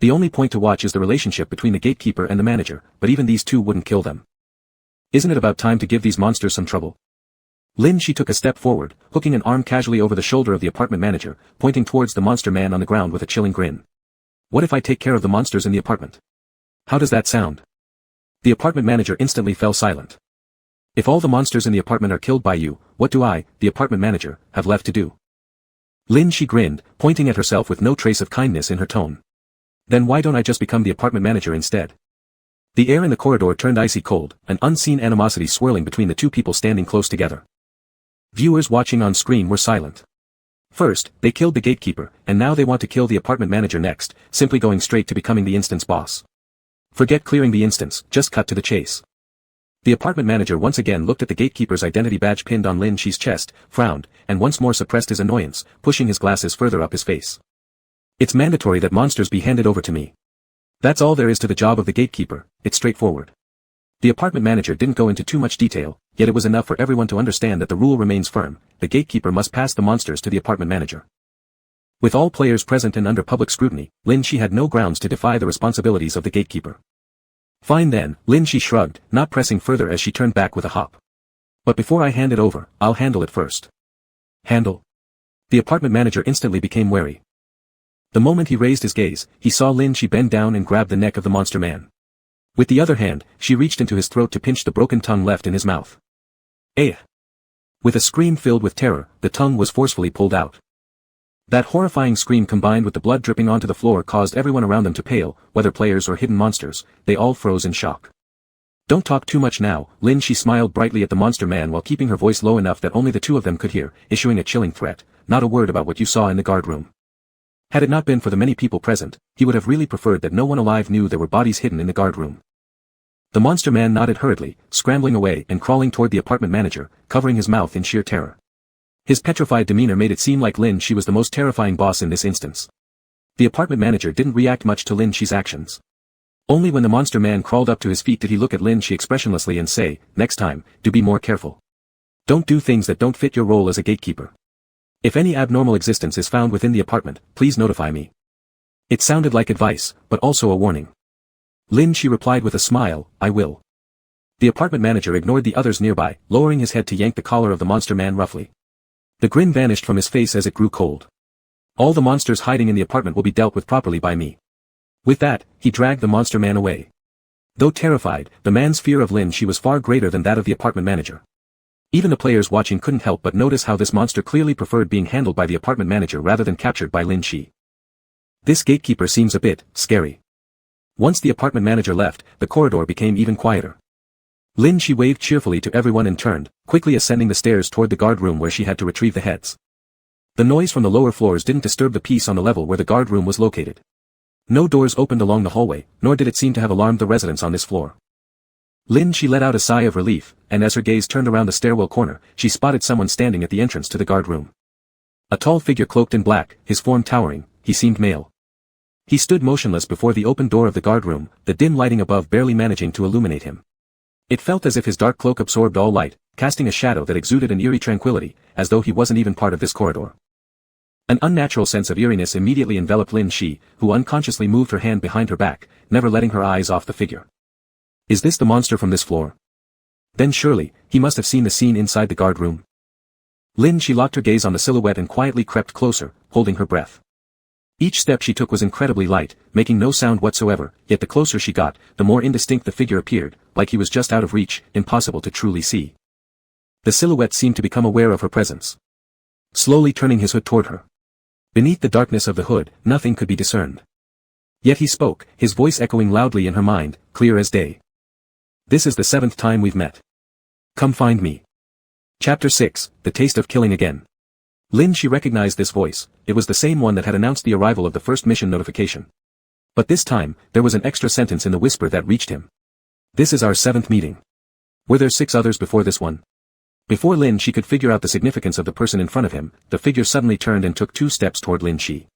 [SPEAKER 1] The only point to watch is the relationship between the gatekeeper and the manager, but even these two wouldn't kill them. Isn't it about time to give these monsters some trouble? Lin Shi took a step forward, hooking an arm casually over the shoulder of the apartment manager, pointing towards the monster man on the ground with a chilling grin. "What if I take care of the monsters in the apartment? How does that sound?" The apartment manager instantly fell silent. "If all the monsters in the apartment are killed by you, what do I, the apartment manager, have left to do?" Lin Shi grinned, pointing at herself with no trace of kindness in her tone. "Then why don't I just become the apartment manager instead?" The air in the corridor turned icy cold, an unseen animosity swirling between the two people standing close together. Viewers watching on screen were silent. First, they killed the gatekeeper, and now they want to kill the apartment manager next, simply going straight to becoming the instance boss. Forget clearing the instance, just cut to the chase. The apartment manager once again looked at the gatekeeper's identity badge pinned on Lin Shi's chest, frowned, and once more suppressed his annoyance, pushing his glasses further up his face. "It's mandatory that monsters be handed over to me. That's all there is to the job of the gatekeeper, it's straightforward." The apartment manager didn't go into too much detail, yet it was enough for everyone to understand that the rule remains firm: the gatekeeper must pass the monsters to the apartment manager. With all players present and under public scrutiny, Lin Shi had no grounds to defy the responsibilities of the gatekeeper. "Fine then," Lin Shi shrugged, not pressing further as she turned back with a hop. "But before I hand it over, I'll handle it first." "Handle?" The apartment manager instantly became wary. The moment he raised his gaze, he saw Lin Shi bend down and grab the neck of the monster man. With the other hand, she reached into his throat to pinch the broken tongue left in his mouth. "Eh!" With a scream filled with terror, the tongue was forcefully pulled out. That horrifying scream combined with the blood dripping onto the floor caused everyone around them to pale, whether players or hidden monsters. They all froze in shock. "Don't talk too much now," Lin Shi smiled brightly at the monster man while keeping her voice low enough that only the two of them could hear, issuing a chilling threat. "Not a word about what you saw in the guard room." Had it not been for the many people present, he would have really preferred that no one alive knew there were bodies hidden in the guard room. The monster man nodded hurriedly, scrambling away and crawling toward the apartment manager, covering his mouth in sheer terror. His petrified demeanor made it seem like Lin Shi was the most terrifying boss in this instance. The apartment manager didn't react much to Lin Shi's actions. Only when the monster man crawled up to his feet did he look at Lin Shi expressionlessly and say, "Next time, do be more careful. Don't do things that don't fit your role as a gatekeeper. If any abnormal existence is found within the apartment, please notify me." It sounded like advice, but also a warning. Lin Shi replied with a smile, "I will." The apartment manager ignored the others nearby, lowering his head to yank the collar of the monster man roughly. The grin vanished from his face as it grew cold. "All the monsters hiding in the apartment will be dealt with properly by me." With that, he dragged the monster man away. Though terrified, the man's fear of Lin Shi was far greater than that of the apartment manager. Even the players watching couldn't help but notice how this monster clearly preferred being handled by the apartment manager rather than captured by Lin Shi. This gatekeeper seems a bit scary. Once the apartment manager left, the corridor became even quieter. Lin Shi waved cheerfully to everyone and turned, quickly ascending the stairs toward the guard room where she had to retrieve the heads. The noise from the lower floors didn't disturb the peace on the level where the guard room was located. No doors opened along the hallway, nor did it seem to have alarmed the residents on this floor. Lin Shi let out a sigh of relief, and as her gaze turned around the stairwell corner, she spotted someone standing at the entrance to the guard room. A tall figure cloaked in black, his form towering, he seemed male. He stood motionless before the open door of the guard room, the dim lighting above barely managing to illuminate him. It felt as if his dark cloak absorbed all light, casting a shadow that exuded an eerie tranquility, as though he wasn't even part of this corridor. An unnatural sense of eeriness immediately enveloped Lin Shi, who unconsciously moved her hand behind her back, never letting her eyes off the figure. Is this the monster from this floor? Then surely, he must have seen the scene inside the guard room. Lin Shi locked her gaze on the silhouette and quietly crept closer, holding her breath. Each step she took was incredibly light, making no sound whatsoever, yet the closer she got, the more indistinct the figure appeared, like he was just out of reach, impossible to truly see. The silhouette seemed to become aware of her presence. Slowly turning his hood toward her. Beneath the darkness of the hood, nothing could be discerned. Yet he spoke, his voice echoing loudly in her mind, clear as day. "This is the 7th time we've met. Come find me." Chapter 6, The Taste of Killing Again. Lin Shi recognized this voice, it was the same one that had announced the arrival of the first mission notification. But this time, there was an extra sentence in the whisper that reached him. "This is our 7th meeting. Were there 6 others before this one?" Before Lin Shi could figure out the significance of the person in front of him, the figure suddenly turned and took 2 steps toward Lin Shi.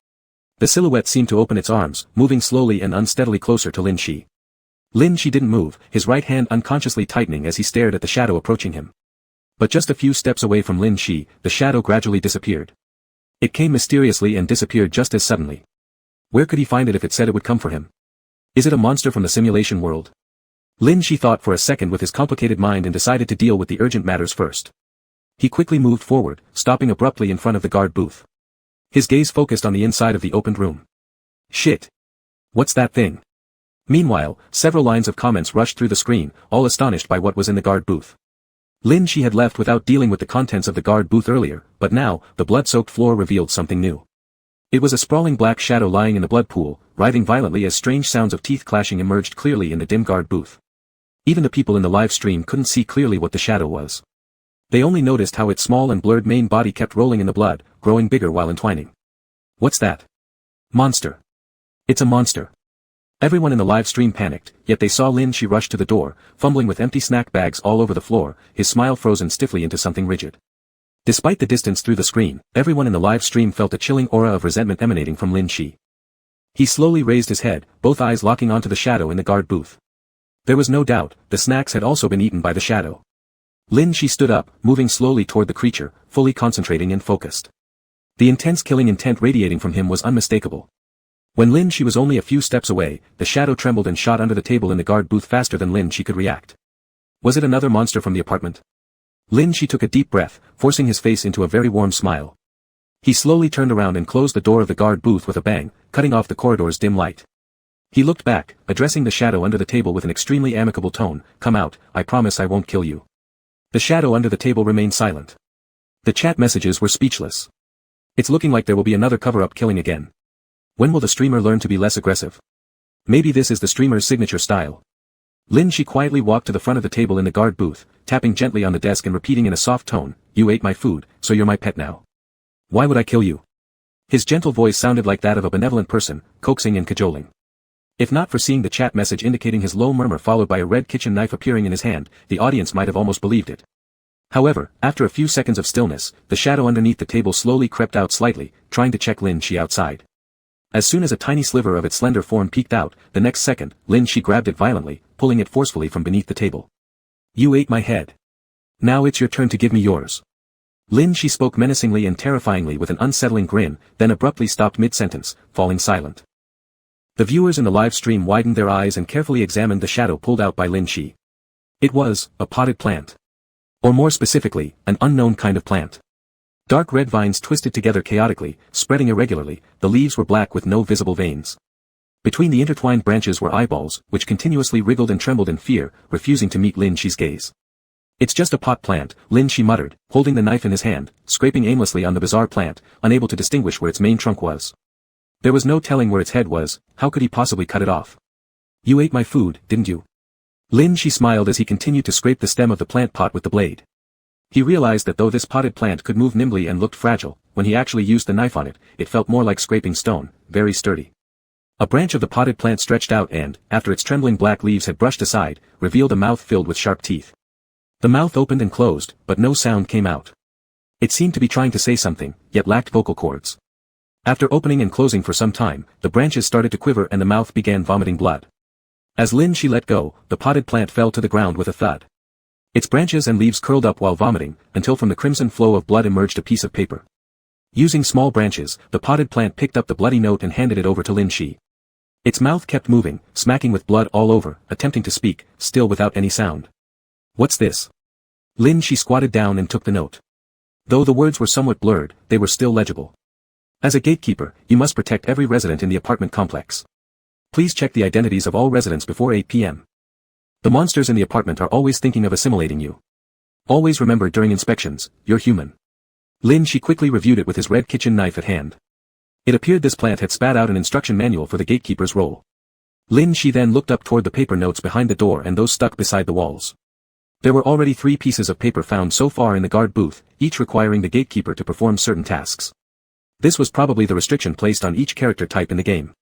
[SPEAKER 1] The silhouette seemed to open its arms, moving slowly and unsteadily closer to Lin Shi. Lin Shi didn't move, his right hand unconsciously tightening as he stared at the shadow approaching him. But just a few steps away from Lin Shi, the shadow gradually disappeared. It came mysteriously and disappeared just as suddenly. Where could he find it if it said it would come for him? Is it a monster from the simulation world? Lin Shi thought for a second with his complicated mind and decided to deal with the urgent matters first. He quickly moved forward, stopping abruptly in front of the guard booth. His gaze focused on the inside of the opened room. "Shit! What's that thing?" Meanwhile, several lines of comments rushed through the screen, all astonished by what was in the guard booth. Lin Shi had left without dealing with the contents of the guard booth earlier, but now, the blood-soaked floor revealed something new. It was a sprawling black shadow lying in the blood pool, writhing violently as strange sounds of teeth clashing emerged clearly in the dim guard booth. Even the people in the live stream couldn't see clearly what the shadow was. They only noticed how its small and blurred main body kept rolling in the blood, growing bigger while entwining. "What's that? Monster. It's a monster." Everyone in the live stream panicked, yet they saw Lin Shi rush to the door, fumbling with empty snack bags all over the floor, his smile frozen stiffly into something rigid. Despite the distance through the screen, everyone in the live stream felt a chilling aura of resentment emanating from Lin Shi. He slowly raised his head, both eyes locking onto the shadow in the guard booth. There was no doubt, the snacks had also been eaten by the shadow. Lin Shi stood up, moving slowly toward the creature, fully concentrating and focused. The intense killing intent radiating from him was unmistakable. When Lin Shi was only a few steps away, the shadow trembled and shot under the table in the guard booth faster than Lin Shi could react. Was it another monster from the apartment? Lin Shi took a deep breath, forcing his face into a very warm smile. He slowly turned around and closed the door of the guard booth with a bang, cutting off the corridor's dim light. He looked back, addressing the shadow under the table with an extremely amicable tone, "Come out, I promise I won't kill you." The shadow under the table remained silent. The chat messages were speechless. It's looking like there will be another cover-up killing again. When will the streamer learn to be less aggressive? Maybe this is the streamer's signature style. Lin Shi quietly walked to the front of the table in the guard booth, tapping gently on the desk and repeating in a soft tone, "You ate my food, so you're my pet now. Why would I kill you?" His gentle voice sounded like that of a benevolent person, coaxing and cajoling. If not for seeing the chat message indicating his low murmur followed by a red kitchen knife appearing in his hand, the audience might have almost believed it. However, after a few seconds of stillness, the shadow underneath the table slowly crept out slightly, trying to check Lin Shi outside. As soon as a tiny sliver of its slender form peeked out, the next second, Lin Shi grabbed it violently, pulling it forcefully from beneath the table. You ate my head. Now it's your turn to give me yours. Lin Shi spoke menacingly and terrifyingly with an unsettling grin, then abruptly stopped mid-sentence, falling silent. The viewers in the live stream widened their eyes and carefully examined the shadow pulled out by Lin Shi. It was a potted plant. Or more specifically, an unknown kind of plant. Dark red vines twisted together chaotically, spreading irregularly, the leaves were black with no visible veins. Between the intertwined branches were eyeballs, which continuously wriggled and trembled in fear, refusing to meet Lin Shi's gaze. It's just a pot plant, Lin Shi muttered, holding the knife in his hand, scraping aimlessly on the bizarre plant, unable to distinguish where its main trunk was. There was no telling where its head was, how could he possibly cut it off? You ate my food, didn't you? Lin Shi smiled as he continued to scrape the stem of the plant pot with the blade. He realized that though this potted plant could move nimbly and looked fragile, when he actually used the knife on it, it felt more like scraping stone, very sturdy. A branch of the potted plant stretched out and, after its trembling black leaves had brushed aside, revealed a mouth filled with sharp teeth. The mouth opened and closed, but no sound came out. It seemed to be trying to say something, yet lacked vocal cords. After opening and closing for some time, the branches started to quiver and the mouth began vomiting blood. As Lin Shi let go, the potted plant fell to the ground with a thud. Its branches and leaves curled up while vomiting, until from the crimson flow of blood emerged a piece of paper. Using small branches, the potted plant picked up the bloody note and handed it over to Lin Shi. Its mouth kept moving, smacking with blood all over, attempting to speak, still without any sound. What's this? Lin Shi squatted down and took the note. Though the words were somewhat blurred, they were still legible. As a gatekeeper, you must protect every resident in the apartment complex. Please check the identities of all residents before 8 p.m. The monsters in the apartment are always thinking of assimilating you. Always remember during inspections, you're human. Lin Shi quickly reviewed it with his red kitchen knife at hand. It appeared this plant had spat out an instruction manual for the gatekeeper's role. Lin Shi then looked up toward the paper notes behind the door and those stuck beside the walls. There were already 3 pieces of paper found so far in the guard booth, each requiring the gatekeeper to perform certain tasks. This was probably the restriction placed on each character type in the game.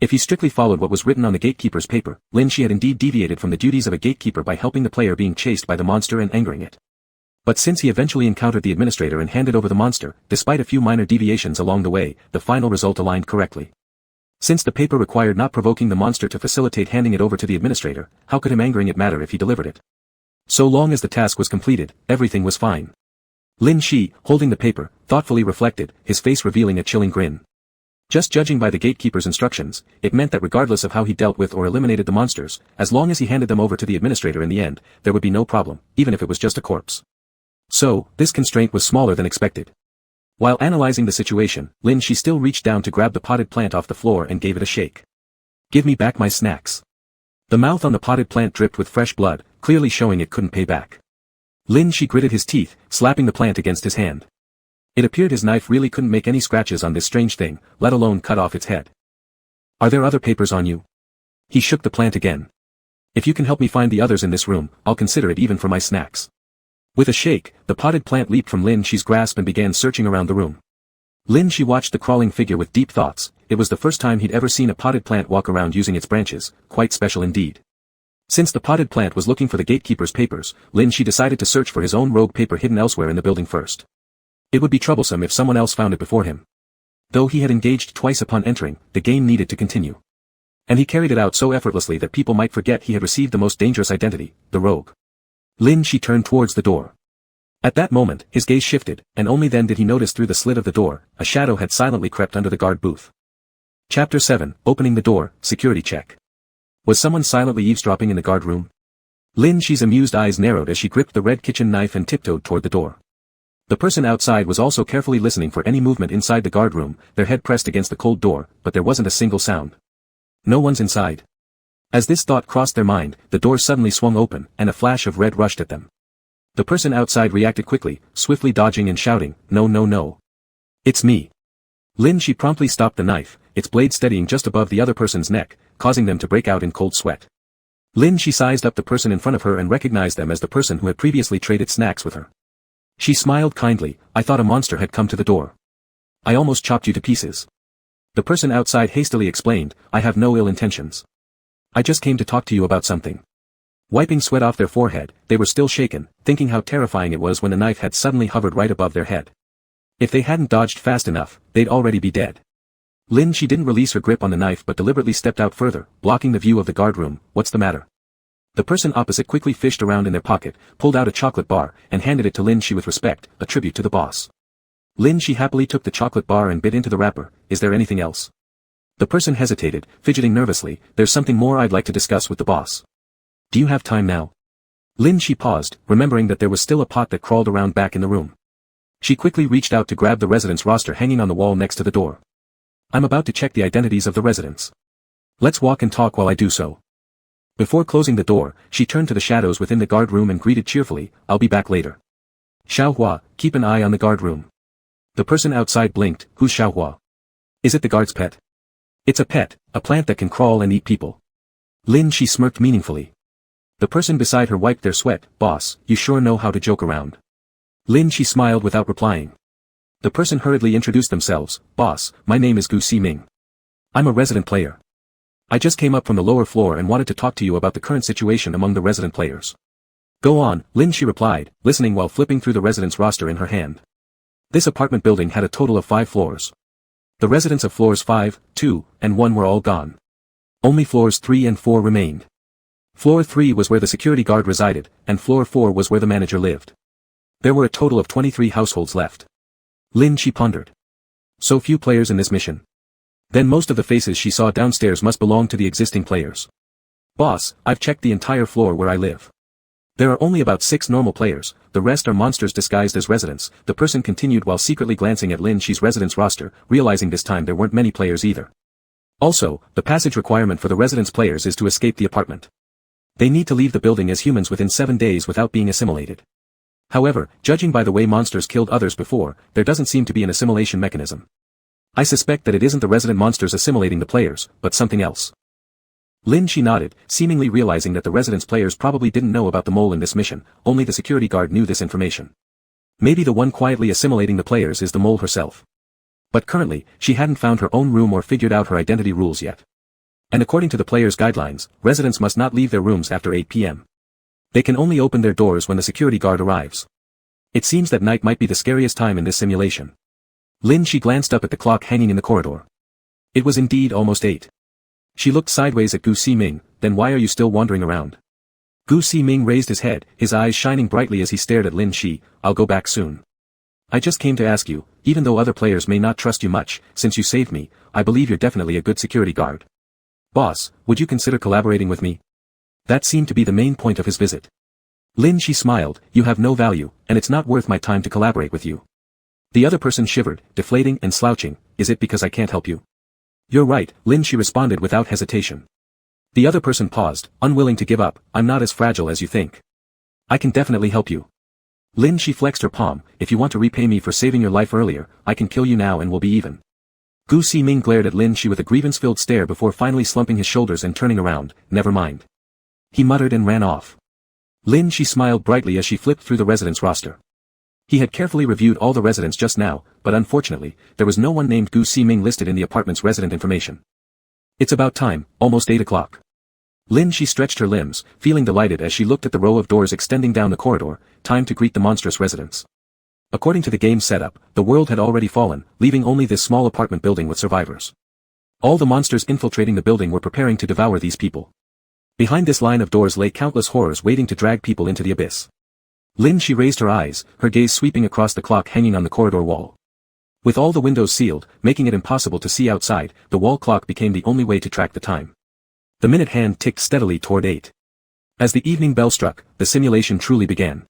[SPEAKER 1] If he strictly followed what was written on the gatekeeper's paper, Lin Shi had indeed deviated from the duties of a gatekeeper by helping the player being chased by the monster and angering it. But since he eventually encountered the administrator and handed over the monster, despite a few minor deviations along the way, the final result aligned correctly. Since the paper required not provoking the monster to facilitate handing it over to the administrator, how could him angering it matter if he delivered it? So long as the task was completed, everything was fine. Lin Shi, holding the paper, thoughtfully reflected, his face revealing a chilling grin. Just judging by the gatekeeper's instructions, it meant that regardless of how he dealt with or eliminated the monsters, as long as he handed them over to the administrator in the end, there would be no problem, even if it was just a corpse. So, this constraint was smaller than expected. While analyzing the situation, Lin Shi still reached down to grab the potted plant off the floor and gave it a shake. Give me back my snacks. The mouth on the potted plant dripped with fresh blood, clearly showing it couldn't pay back. Lin Shi gritted his teeth, slapping the plant against his hand. It appeared his knife really couldn't make any scratches on this strange thing, let alone cut off its head. Are there other papers on you? He shook the plant again. If you can help me find the others in this room, I'll consider it even for my snacks. With a shake, the potted plant leaped from Lin Shi's grasp and began searching around the room. Lin Shi watched the crawling figure with deep thoughts. It was the first time he'd ever seen a potted plant walk around using its branches, quite special indeed. Since the potted plant was looking for the gatekeeper's papers, Lin Shi decided to search for his own rogue paper hidden elsewhere in the building first. It would be troublesome if someone else found it before him. Though he had engaged twice upon entering, the game needed to continue. And he carried it out so effortlessly that people might forget he had received the most dangerous identity, the rogue. Lin Shi turned towards the door. At that moment, his gaze shifted, and only then did he notice through the slit of the door, a shadow had silently crept under the guard booth. Chapter 7, Opening the Door, Security Check. Was someone silently eavesdropping in the guard room? Lin Shi's amused eyes narrowed as she gripped the red kitchen knife and tiptoed toward the door. The person outside was also carefully listening for any movement inside the guard room, their head pressed against the cold door, but there wasn't a single sound. No one's inside. As this thought crossed their mind, the door suddenly swung open, and a flash of red rushed at them. The person outside reacted quickly, swiftly dodging and shouting, "No, no, no. It's me." Lin Shi promptly stopped the knife, its blade steadying just above the other person's neck, causing them to break out in cold sweat. Lin Shi sized up the person in front of her and recognized them as the person who had previously traded snacks with her. She smiled kindly. "I thought a monster had come to the door. I almost chopped you to pieces." The person outside hastily explained, "I have no ill intentions. I just came to talk to you about something." Wiping sweat off their forehead, they were still shaken, thinking how terrifying it was when the knife had suddenly hovered right above their head. If they hadn't dodged fast enough, they'd already be dead. Lin Shi didn't release her grip on the knife but deliberately stepped out further, blocking the view of the guard room. What's the matter? The person opposite quickly fished around in their pocket, pulled out a chocolate bar, and handed it to Lin Shi with respect, a tribute to the boss. Lin Shi happily took the chocolate bar and bit into the wrapper. Is there anything else? The person hesitated, fidgeting nervously. There's something more I'd like to discuss with the boss. Do you have time now? Lin Shi paused, remembering that there was still a pot that crawled around back in the room. She quickly reached out to grab the residence roster hanging on the wall next to the door. I'm about to check the identities of the residents. Let's walk and talk while I do so. Before closing the door, she turned to the shadows within the guard room and greeted cheerfully, I'll be back later. Xiaohua, keep an eye on the guard room. The person outside blinked. Who's Xiaohua? Is it the guard's pet? It's a pet, a plant that can crawl and eat people. Lin Shi smirked meaningfully. The person beside her wiped their sweat. Boss, you sure know how to joke around. Lin Shi smiled without replying. The person hurriedly introduced themselves. Boss, my name is Gu Ximing. I'm a resident player. I just came up from the lower floor and wanted to talk to you about the current situation among the resident players. Go on, Lin Shi replied, listening while flipping through the residence roster in her hand. This apartment building had a total of 5 floors. The residents of floors 5, 2, and 1 were all gone. Only floors 3 and 4 remained. Floor 3 was where the security guard resided, and floor 4 was where the manager lived. There were a total of 23 households left. Lin Shi pondered. So few players in this mission. Then most of the faces she saw downstairs must belong to the existing players. Boss, I've checked the entire floor where I live. There are only about 6 normal players, the rest are monsters disguised as residents, the person continued while secretly glancing at Lin Shi's residence roster, realizing this time there weren't many players either. Also, the passage requirement for the residence players is to escape the apartment. They need to leave the building as humans within 7 days without being assimilated. However, judging by the way monsters killed others before, there doesn't seem to be an assimilation mechanism. I suspect that it isn't the resident monsters assimilating the players, but something else. Lin Shi nodded, seemingly realizing that the residence players probably didn't know about the mole in this mission, only the security guard knew this information. Maybe the one quietly assimilating the players is the mole herself. But currently, she hadn't found her own room or figured out her identity rules yet. And according to the players' guidelines, residents must not leave their rooms after 8 p.m. They can only open their doors when the security guard arrives. It seems that night might be the scariest time in this simulation. Lin Shi glanced up at the clock hanging in the corridor. It was indeed almost 8. She looked sideways at Gu Ximing. Then why are you still wandering around? Gu Ximing raised his head, his eyes shining brightly as he stared at Lin Shi. I'll go back soon. I just came to ask you, even though other players may not trust you much, since you saved me, I believe you're definitely a good security guard. Boss, would you consider collaborating with me? That seemed to be the main point of his visit. Lin Shi smiled, you have no value, and it's not worth my time to collaborate with you. The other person shivered, deflating and slouching. Is it because I can't help you? You're right, Lin Shi responded without hesitation. The other person paused, unwilling to give up. I'm not as fragile as you think. I can definitely help you. Lin Shi flexed her palm. If you want to repay me for saving your life earlier, I can kill you now and we'll be even. Gu Ximing glared at Lin Shi with a grievance-filled stare before finally slumping his shoulders and turning around. Never mind. He muttered and ran off. Lin Shi smiled brightly as she flipped through the residence roster. He had carefully reviewed all the residents just now, but unfortunately, there was no one named Gu Ximing listed in the apartment's resident information. It's about time, almost 8 o'clock. Lin Shi stretched her limbs, feeling delighted as she looked at the row of doors extending down the corridor. Time to greet the monstrous residents. According to the game's setup, the world had already fallen, leaving only this small apartment building with survivors. All the monsters infiltrating the building were preparing to devour these people. Behind this line of doors lay countless horrors waiting to drag people into the abyss. Lin Shi raised her eyes, her gaze sweeping across the clock hanging on the corridor wall. With all the windows sealed, making it impossible to see outside, the wall clock became the only way to track the time. The minute hand ticked steadily toward 8. As the evening bell struck, the simulation truly began.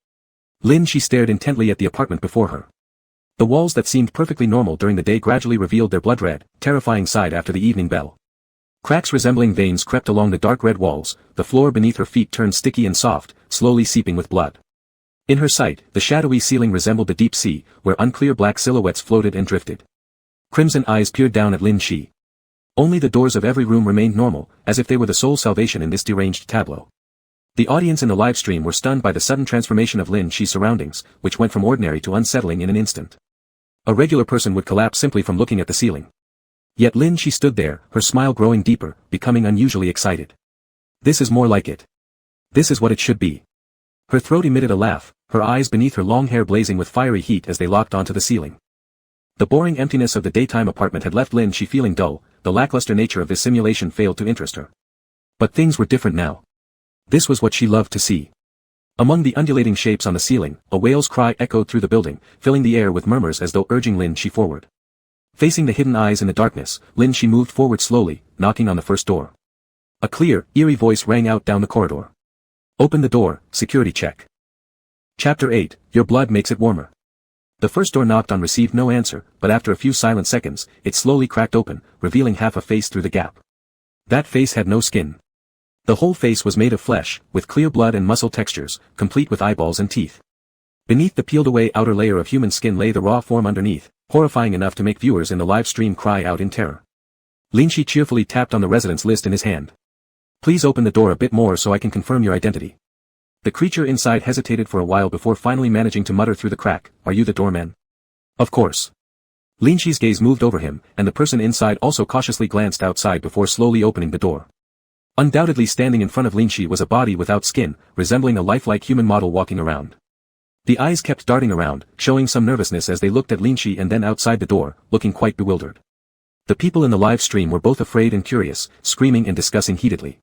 [SPEAKER 1] Lin Shi stared intently at the apartment before her. The walls that seemed perfectly normal during the day gradually revealed their blood-red, terrifying side after the evening bell. Cracks resembling veins crept along the dark red walls, the floor beneath her feet turned sticky and soft, slowly seeping with blood. In her sight, the shadowy ceiling resembled the deep sea, where unclear black silhouettes floated and drifted. Crimson eyes peered down at Lin Shi. Only the doors of every room remained normal, as if they were the sole salvation in this deranged tableau. The audience in the live stream were stunned by the sudden transformation of Lin Shi's surroundings, which went from ordinary to unsettling in an instant. A regular person would collapse simply from looking at the ceiling. Yet Lin Shi stood there, her smile growing deeper, becoming unusually excited. This is more like it. This is what it should be. Her throat emitted a laugh, her eyes beneath her long hair blazing with fiery heat as they locked onto the ceiling. The boring emptiness of the daytime apartment had left Lin Shi feeling dull, the lackluster nature of this simulation failed to interest her. But things were different now. This was what she loved to see. Among the undulating shapes on the ceiling, a whale's cry echoed through the building, filling the air with murmurs as though urging Lin Shi forward. Facing the hidden eyes in the darkness, Lin Shi moved forward slowly, knocking on the first door. A clear, eerie voice rang out down the corridor. Open the door, security check. Chapter 8, Your Blood Makes It Warmer. The first door knocked on received no answer, but after a few silent seconds, it slowly cracked open, revealing half a face through the gap. That face had no skin. The whole face was made of flesh, with clear blood and muscle textures, complete with eyeballs and teeth. Beneath the peeled-away outer layer of human skin lay the raw form underneath, horrifying enough to make viewers in the live stream cry out in terror. Lin Shi cheerfully tapped on the residence list in his hand. Please open the door a bit more so I can confirm your identity. The creature inside hesitated for a while before finally managing to mutter through the crack, Are you the doorman? Of course. Lin Shi's gaze moved over him, and the person inside also cautiously glanced outside before slowly opening the door. Undoubtedly standing in front of Lin Shi was a body without skin, resembling a lifelike human model walking around. The eyes kept darting around, showing some nervousness as they looked at Lin Shi and then outside the door, looking quite bewildered. The people in the live stream were both afraid and curious, screaming and discussing heatedly.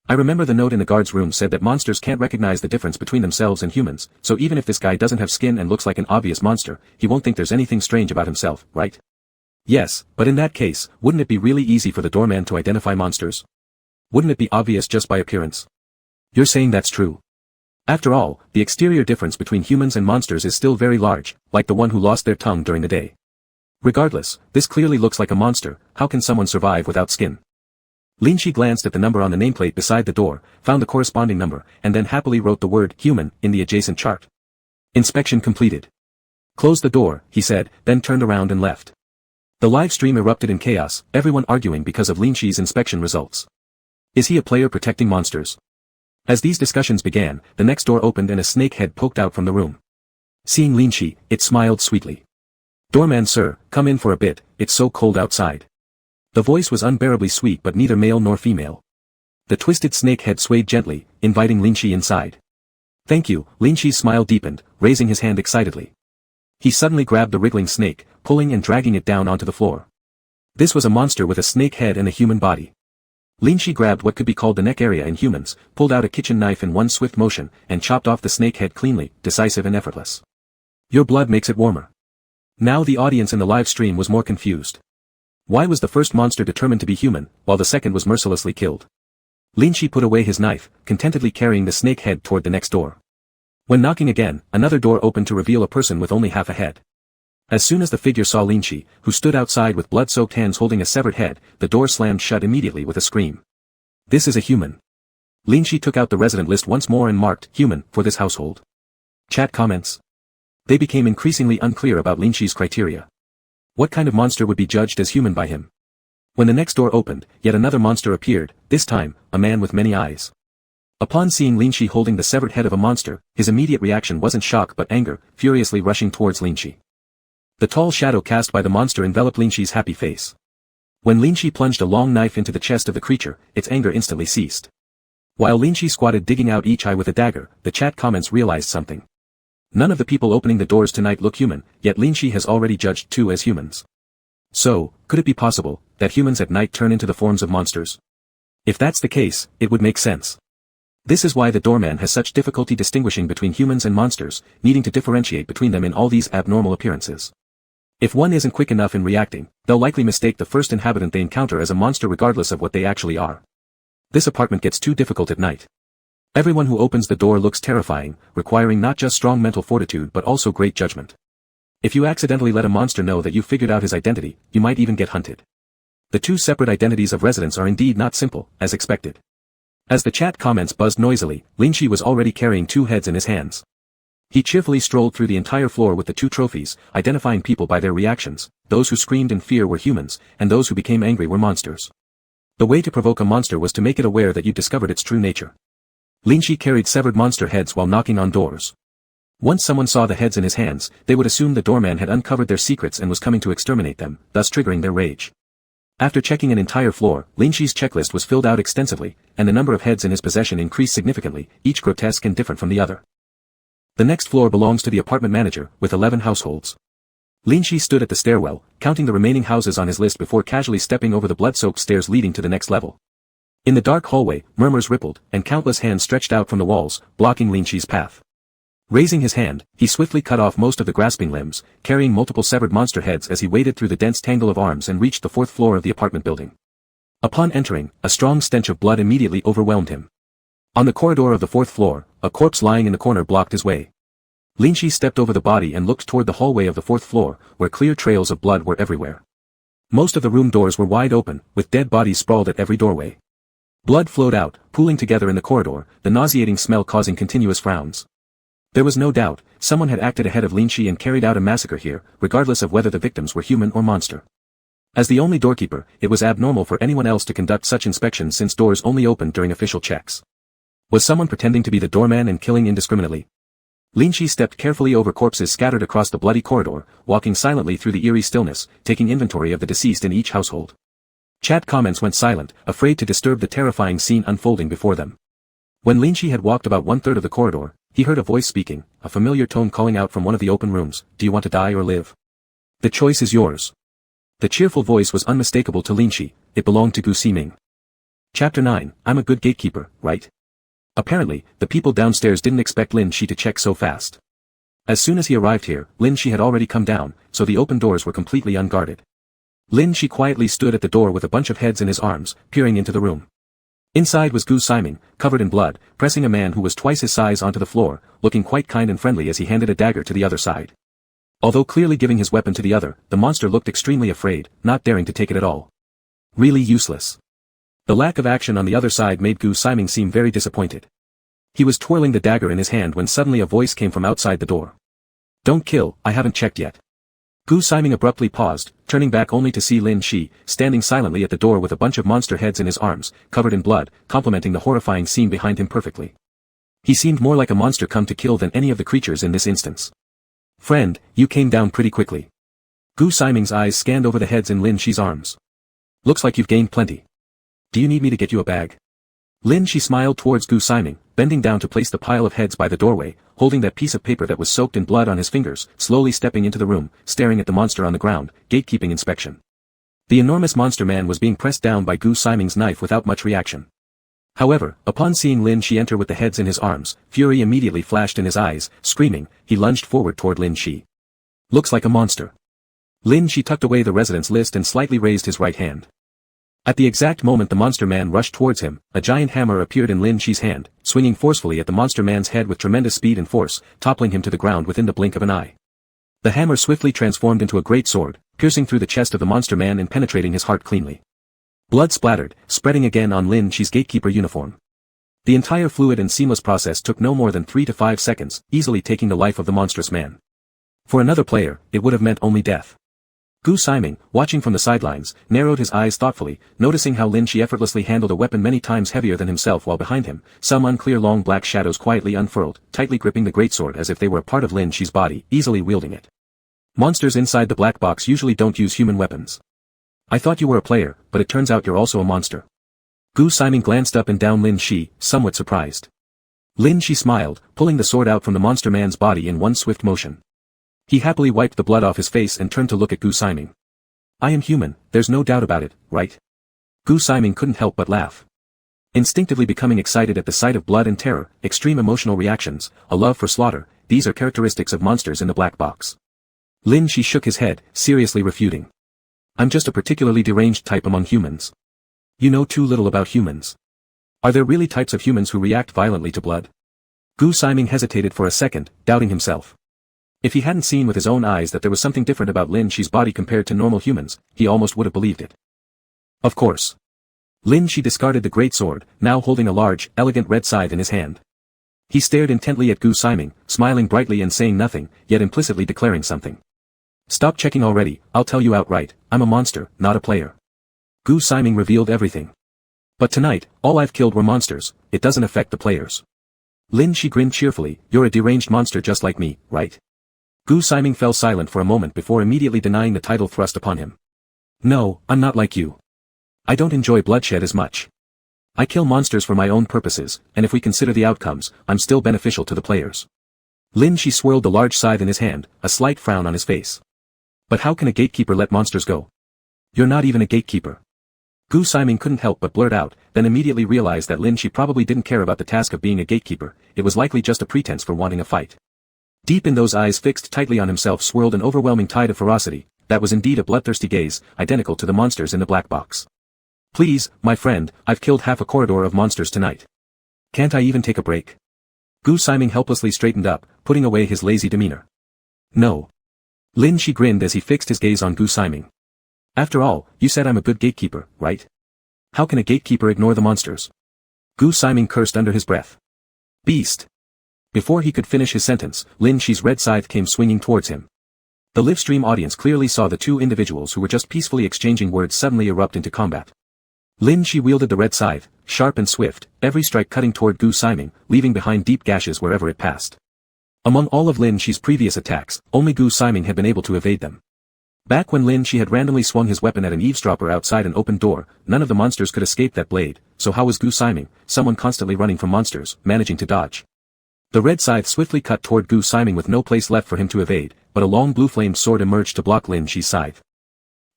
[SPEAKER 1] I remember the note in the guard's room said that monsters can't recognize the difference between themselves and humans, so even if this guy doesn't have skin and looks like an obvious monster, he won't think there's anything strange about himself, right? Yes, but in that case, wouldn't it be really easy for the doorman to identify monsters? Wouldn't it be obvious just by appearance? You're saying that's true. After all, the exterior difference between humans and monsters is still very large, like the one who lost their tongue during the day. Regardless, this clearly looks like a monster. How can someone survive without skin? Lin Shi glanced at the number on the nameplate beside the door, found the corresponding number, and then happily wrote the word human in the adjacent chart. Inspection completed. Close the door, he said, then turned around and left. The live stream erupted in chaos, everyone arguing because of Lin Shi's inspection results. Is he a player protecting monsters? As these discussions began, the next door opened and a snake head poked out from the room. Seeing Lin Shi, it smiled sweetly. Doorman sir, come in for a bit, it's so cold outside. The voice was unbearably sweet but neither male nor female. The twisted snake head swayed gently, inviting Lin Shi inside. Thank you, Lin Shi's smile deepened, raising his hand excitedly. He suddenly grabbed the wriggling snake, pulling and dragging it down onto the floor. This was a monster with a snake head and a human body. Lin Shi grabbed what could be called the neck area in humans, pulled out a kitchen knife in one swift motion, and chopped off the snake head cleanly, decisive and effortless. Your blood makes it warmer. Now the audience in the live stream was more confused. Why was the first monster determined to be human, while the second was mercilessly killed? Lin Shi put away his knife, contentedly carrying the snake head toward the next door. When knocking again, another door opened to reveal a person with only half a head. As soon as the figure saw Lin Shi, who stood outside with blood-soaked hands holding a severed head, the door slammed shut immediately with a scream. This is a human. Lin Shi took out the resident list once more and marked, human, for this household. Chat comments. They became increasingly unclear about Lin Shi's criteria. What kind of monster would be judged as human by him? When the next door opened, yet another monster appeared, this time, a man with many eyes. Upon seeing Lin Shi holding the severed head of a monster, his immediate reaction wasn't shock but anger, furiously rushing towards Lin Shi. The tall shadow cast by the monster enveloped Lin Shi's happy face. When Lin Shi plunged a long knife into the chest of the creature, its anger instantly ceased. While Lin Shi squatted digging out each eye with a dagger, the chat comments realized something. None of the people opening the doors tonight look human, yet Lin Shi has already judged two as humans. So, could it be possible that humans at night turn into the forms of monsters? If that's the case, it would make sense. This is why the doorman has such difficulty distinguishing between humans and monsters, needing to differentiate between them in all these abnormal appearances. If one isn't quick enough in reacting, they'll likely mistake the first inhabitant they encounter as a monster regardless of what they actually are. This apartment gets too difficult at night. Everyone who opens the door looks terrifying, requiring not just strong mental fortitude but also great judgment. If you accidentally let a monster know that you figured out his identity, you might even get hunted. The two separate identities of residents are indeed not simple, as expected. As the chat comments buzzed noisily, Lin Shi was already carrying two heads in his hands. He cheerfully strolled through the entire floor with the two trophies, identifying people by their reactions. Those who screamed in fear were humans, and those who became angry were monsters. The way to provoke a monster was to make it aware that you discovered its true nature. Lin Shi carried severed monster heads while knocking on doors. Once someone saw the heads in his hands, they would assume the doorman had uncovered their secrets and was coming to exterminate them, thus triggering their rage. After checking an entire floor, Lin Shi's checklist was filled out extensively, and the number of heads in his possession increased significantly, each grotesque and different from the other. The next floor belongs to the apartment manager, with 11 households. Lin Shi stood at the stairwell, counting the remaining houses on his list before casually stepping over the blood-soaked stairs leading to the next level. In the dark hallway, murmurs rippled, and countless hands stretched out from the walls, blocking Lin Shi's path. Raising his hand, he swiftly cut off most of the grasping limbs, carrying multiple severed monster heads as he waded through the dense tangle of arms and reached the 4th floor of the apartment building. Upon entering, a strong stench of blood immediately overwhelmed him. On the corridor of the 4th floor, a corpse lying in the corner blocked his way. Lin Shi stepped over the body and looked toward the hallway of the 4th floor, where clear trails of blood were everywhere. Most of the room doors were wide open, with dead bodies sprawled at every doorway. Blood flowed out, pooling together in the corridor, the nauseating smell causing continuous frowns. There was no doubt, someone had acted ahead of Lin Shi and carried out a massacre here, regardless of whether the victims were human or monster. As the only doorkeeper, it was abnormal for anyone else to conduct such inspections since doors only opened during official checks. Was someone pretending to be the doorman and killing indiscriminately? Lin Shi stepped carefully over corpses scattered across the bloody corridor, walking silently through the eerie stillness, taking inventory of the deceased in each household. Chat comments went silent, afraid to disturb the terrifying scene unfolding before them. When Lin Shi had walked about 1/3 of the corridor, he heard a voice speaking, a familiar tone calling out from one of the open rooms, "Do you want to die or live? The choice is yours." The cheerful voice was unmistakable to Lin Shi, it belonged to Gu Siming. Chapter 9, I'm a good gatekeeper, right? Apparently, the people downstairs didn't expect Lin Shi to check so fast. As soon as he arrived here, Lin Shi had already come down, so the open doors were completely unguarded. Lin Shi quietly stood at the door with a bunch of heads in his arms, peering into the room. Inside was Gu Siming, covered in blood, pressing a man who was twice his size onto the floor, looking quite kind and friendly as he handed a dagger to the other side. Although clearly giving his weapon to the other, the monster looked extremely afraid, not daring to take it at all. Really useless. The lack of action on the other side made Gu Siming seem very disappointed. He was twirling the dagger in his hand when suddenly a voice came from outside the door. "Don't kill, I haven't checked yet." Gu Siming abruptly paused, turning back only to see Lin Shi, standing silently at the door with a bunch of monster heads in his arms, covered in blood, complementing the horrifying scene behind him perfectly. He seemed more like a monster come to kill than any of the creatures in this instance. "Friend, you came down pretty quickly." Gu Siming's eyes scanned over the heads in Lin Shi's arms. "Looks like you've gained plenty. Do you need me to get you a bag?" Lin Shi smiled towards Gu Siming, bending down to place the pile of heads by the doorway, holding that piece of paper that was soaked in blood on his fingers, slowly stepping into the room, staring at the monster on the ground, gatekeeping inspection. The enormous monster man was being pressed down by Gu Siming's knife without much reaction. However, upon seeing Lin Shi enter with the heads in his arms, fury immediately flashed in his eyes, screaming, he lunged forward toward Lin Shi. "Looks like a monster." Lin Shi tucked away the residence list and slightly raised his right hand. At the exact moment the monster man rushed towards him, a giant hammer appeared in Lin Shi's hand, swinging forcefully at the monster man's head with tremendous speed and force, toppling him to the ground within the blink of an eye. The hammer swiftly transformed into a great sword, piercing through the chest of the monster man and penetrating his heart cleanly. Blood splattered, spreading again on Lin Shi's gatekeeper uniform. The entire fluid and seamless process took no more than 3 to 5 seconds, easily taking the life of the monstrous man. For another player, it would have meant only death. Gu Siming, watching from the sidelines, narrowed his eyes thoughtfully, noticing how Lin Shi effortlessly handled a weapon many times heavier than himself while behind him, some unclear long black shadows quietly unfurled, tightly gripping the greatsword as if they were a part of Lin Shi's body, easily wielding it. Monsters inside the black box usually don't use human weapons. I thought you were a player, but it turns out you're also a monster. Gu Siming glanced up and down Lin Shi, somewhat surprised. Lin Shi smiled, pulling the sword out from the monster man's body in one swift motion. He happily wiped the blood off his face and turned to look at Gu Siming. "I am human, there's no doubt about it, right?" Gu Siming couldn't help but laugh. Instinctively becoming excited at the sight of blood and terror, extreme emotional reactions, a love for slaughter, these are characteristics of monsters in the black box. Lin Shi shook his head, seriously refuting. "I'm just a particularly deranged type among humans. You know too little about humans. Are there really types of humans who react violently to blood?" Gu Siming hesitated for a second, doubting himself. If he hadn't seen with his own eyes that there was something different about Lin Shi's body compared to normal humans, he almost would have believed it. Of course. Lin Shi discarded the great sword, now holding a large, elegant red scythe in his hand. He stared intently at Gu Siming, smiling brightly and saying nothing, yet implicitly declaring something. "Stop checking already, I'll tell you outright, I'm a monster, not a player." Gu Siming revealed everything. "But tonight, all I've killed were monsters, it doesn't affect the players." Lin Shi grinned cheerfully, "You're a deranged monster just like me, right?" Gu Siming fell silent for a moment before immediately denying the title thrust upon him. "No, I'm not like you. I don't enjoy bloodshed as much. I kill monsters for my own purposes, and if we consider the outcomes, I'm still beneficial to the players." Lin Shi swirled the large scythe in his hand, a slight frown on his face. But how can a gatekeeper let monsters go? You're not even a gatekeeper. Gu Siming couldn't help but blurt out, then immediately realized that Lin Shi probably didn't care about the task of being a gatekeeper, it was likely just a pretense for wanting a fight. Deep in those eyes fixed tightly on himself swirled an overwhelming tide of ferocity, that was indeed a bloodthirsty gaze, identical to the monsters in the black box. Please, my friend, I've killed half a corridor of monsters tonight. Can't I even take a break? Gu Siming helplessly straightened up, putting away his lazy demeanor. No. Lin Shi grinned as he fixed his gaze on Gu Siming. After all, you said I'm a good gatekeeper, right? How can a gatekeeper ignore the monsters? Gu Siming cursed under his breath. Beast! Before he could finish his sentence, Lin Shi's red scythe came swinging towards him. The livestream audience clearly saw the two individuals who were just peacefully exchanging words suddenly erupt into combat. Lin Shi wielded the red scythe, sharp and swift, every strike cutting toward Gu Siming, leaving behind deep gashes wherever it passed. Among all of Lin Shi's previous attacks, only Gu Siming had been able to evade them. Back when Lin Shi had randomly swung his weapon at an eavesdropper outside an open door, none of the monsters could escape that blade, so how was Gu Siming, someone constantly running from monsters, managing to dodge? The red scythe swiftly cut toward Gu Siming with no place left for him to evade, but a long blue-flamed sword emerged to block Lin Shi's scythe.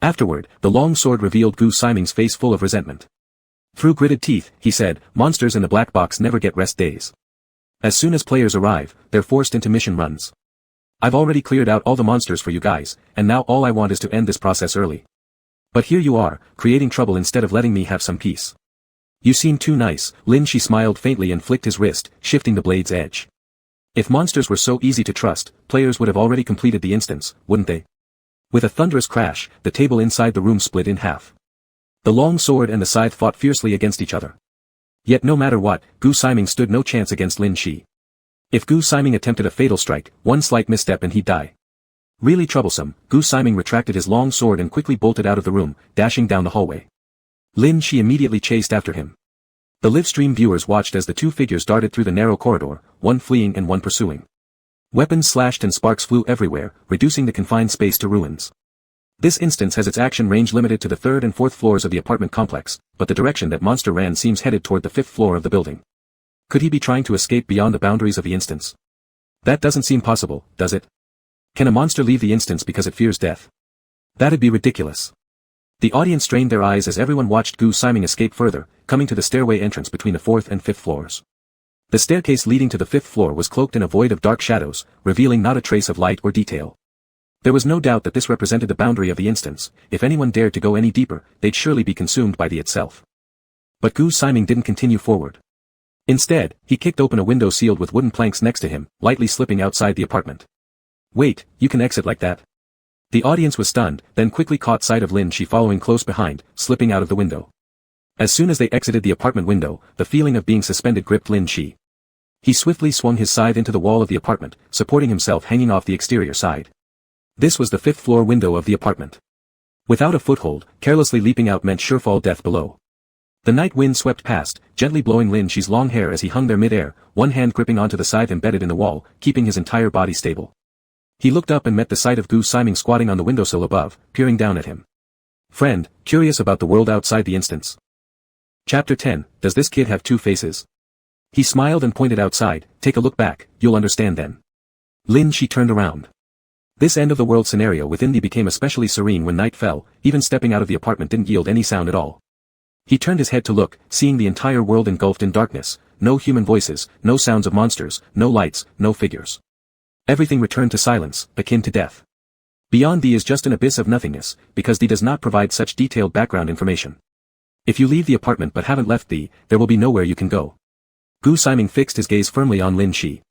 [SPEAKER 1] Afterward, the long sword revealed Gu Siming's face full of resentment. Through gritted teeth, he said, monsters in the black box never get rest days. As soon as players arrive, they're forced into mission runs. I've already cleared out all the monsters for you guys, and now all I want is to end this process early. But here you are, creating trouble instead of letting me have some peace. You seem too nice. Lin Shi smiled faintly and flicked his wrist, shifting the blade's edge. If monsters were so easy to trust, players would have already completed the instance, wouldn't they? With a thunderous crash, the table inside the room split in half. The long sword and the scythe fought fiercely against each other. Yet no matter what, Gu Siming stood no chance against Lin Shi. If Gu Siming attempted a fatal strike, one slight misstep and he'd die. Really troublesome, Gu Siming retracted his long sword and quickly bolted out of the room, dashing down the hallway. Lin Shi immediately chased after him. The livestream viewers watched as the two figures darted through the narrow corridor, one fleeing and one pursuing. Weapons slashed and sparks flew everywhere, reducing the confined space to ruins. This instance has its action range limited to the third and fourth floors of the apartment complex, but the direction that monster ran seems headed toward the fifth floor of the building. Could he be trying to escape beyond the boundaries of the instance? That doesn't seem possible, does it? Can a monster leave the instance because it fears death? That'd be ridiculous. The audience strained their eyes as everyone watched Gu Siming escape further, coming to the stairway entrance between the fourth and fifth floors. The staircase leading to the fifth floor was cloaked in a void of dark shadows, revealing not a trace of light or detail. There was no doubt that this represented the boundary of the instance. If anyone dared to go any deeper, they'd surely be consumed by the itself. But Gu Siming didn't continue forward. Instead, he kicked open a window sealed with wooden planks next to him, lightly slipping outside the apartment. Wait, you can exit like that? The audience was stunned, then quickly caught sight of Lin Shi following close behind, slipping out of the window. As soon as they exited the apartment window, the feeling of being suspended gripped Lin Shi. He swiftly swung his scythe into the wall of the apartment, supporting himself hanging off the exterior side. This was the fifth floor window of the apartment. Without a foothold, carelessly leaping out meant surefall death below. The night wind swept past, gently blowing Lin Shi's long hair as he hung there mid-air, one hand gripping onto the scythe embedded in the wall, keeping his entire body stable. He looked up and met the sight of Gu Siming squatting on the windowsill above, peering down at him. Friend, curious about the world outside the instance. Chapter 10, Does this kid have two faces? He smiled and pointed outside, take a look back, you'll understand then. Lin Shi turned around. This end-of-the-world scenario within the became especially serene when night fell, even stepping out of the apartment didn't yield any sound at all. He turned his head to look, seeing the entire world engulfed in darkness, no human voices, no sounds of monsters, no lights, no figures. Everything returned to silence, akin to death. Beyond thee is just an abyss of nothingness, because thee does not provide such detailed background information. If you leave the apartment but haven't left thee, there will be nowhere you can go. Gu Siming fixed his gaze firmly on Lin Shi.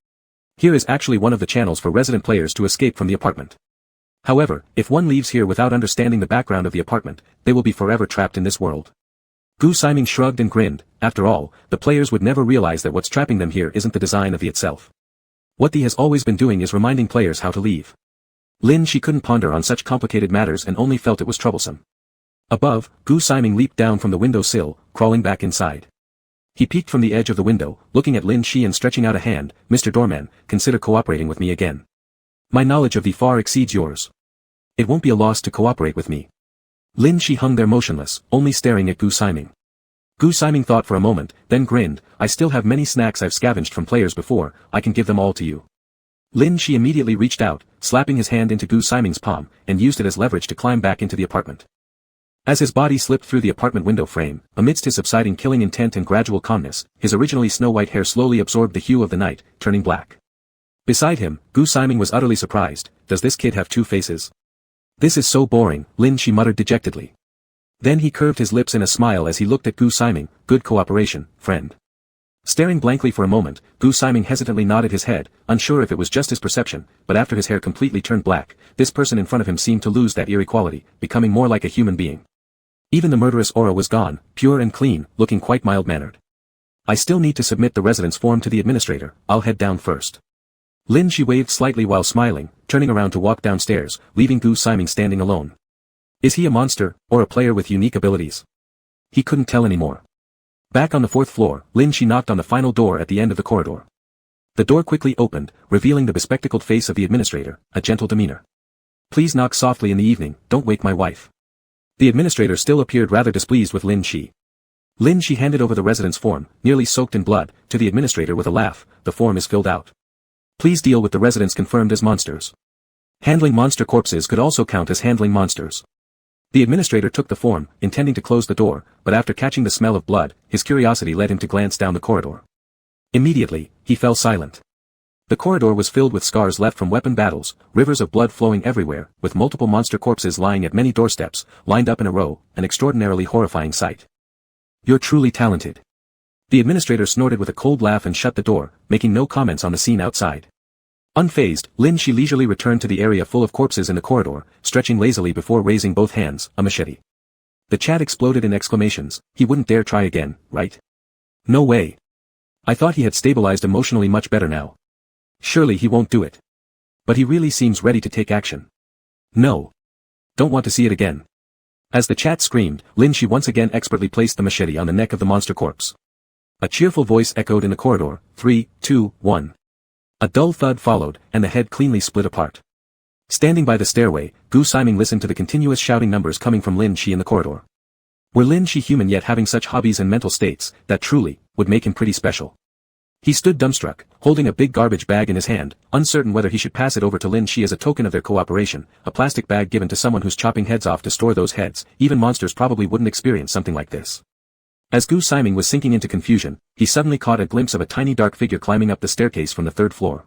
[SPEAKER 1] Here is actually one of the channels for resident players to escape from the apartment. However, if one leaves here without understanding the background of the apartment, they will be forever trapped in this world. Gu Siming shrugged and grinned. After all, the players would never realize that what's trapping them here isn't the design of the itself. What he has always been doing is reminding players how to leave. Lin Shi couldn't ponder on such complicated matters and only felt it was troublesome. Above, Gu Siming leaped down from the window sill, crawling back inside. He peeked from the edge of the window, looking at Lin Shi and stretching out a hand. Mr. Doorman, consider cooperating with me again. My knowledge of thee far exceeds yours. It won't be a loss to cooperate with me. Lin Shi hung there motionless, only staring at Gu Siming. Gu Siming thought for a moment, then grinned. I still have many snacks I've scavenged from players before, I can give them all to you. Lin Shi immediately reached out, slapping his hand into Gu Siming's palm, and used it as leverage to climb back into the apartment. As his body slipped through the apartment window frame, amidst his subsiding killing intent and gradual calmness, his originally snow-white hair slowly absorbed the hue of the night, turning black. Beside him, Gu Siming was utterly surprised. Does this kid have two faces? This is so boring, Lin Shi muttered dejectedly. Then he curved his lips in a smile as he looked at Gu Siming. Good cooperation, friend. Staring blankly for a moment, Gu Siming hesitantly nodded his head, unsure if it was just his perception, but after his hair completely turned black, this person in front of him seemed to lose that eerie quality, becoming more like a human being. Even the murderous aura was gone, pure and clean, looking quite mild-mannered. I still need to submit the residence form to the administrator. I'll head down first. Lin Shi waved slightly while smiling, turning around to walk downstairs, leaving Gu Siming standing alone. Is he a monster, or a player with unique abilities? He couldn't tell anymore. Back on the 4th floor, Lin Shi knocked on the final door at the end of the corridor. The door quickly opened, revealing the bespectacled face of the administrator, a gentle demeanor. Please knock softly in the evening, don't wake my wife. The administrator still appeared rather displeased with Lin Shi. Lin Shi handed over the residence form, nearly soaked in blood, to the administrator with a laugh. The form is filled out. Please deal with the residents confirmed as monsters. Handling monster corpses could also count as handling monsters. The administrator took the form, intending to close the door, but after catching the smell of blood, his curiosity led him to glance down the corridor. Immediately, he fell silent. The corridor was filled with scars left from weapon battles, rivers of blood flowing everywhere, with multiple monster corpses lying at many doorsteps, lined up in a row, an extraordinarily horrifying sight. You're truly talented. The administrator snorted with a cold laugh and shut the door, making no comments on the scene outside. Unfazed, Lin Shi leisurely returned to the area full of corpses in the corridor, stretching lazily before raising both hands, a machete. The chat exploded in exclamations. He wouldn't dare try again, right? No way. I thought he had stabilized emotionally much better now. Surely he won't do it. But he really seems ready to take action. No. Don't want to see it again. As the chat screamed, Lin Shi once again expertly placed the machete on the neck of the monster corpse. A cheerful voice echoed in the corridor. 3, 2, 1. A dull thud followed, and the head cleanly split apart. Standing by the stairway, Gu Siming listened to the continuous shouting numbers coming from Lin Shi in the corridor. Were Lin Shi human yet having such hobbies and mental states, that truly, would make him pretty special. He stood dumbstruck, holding a big garbage bag in his hand, uncertain whether he should pass it over to Lin Shi as a token of their cooperation, a plastic bag given to someone who's chopping heads off to store those heads. Even monsters probably wouldn't experience something like this. As Gu Siming was sinking into confusion, he suddenly caught a glimpse of a tiny dark figure climbing up the staircase from the 3rd floor.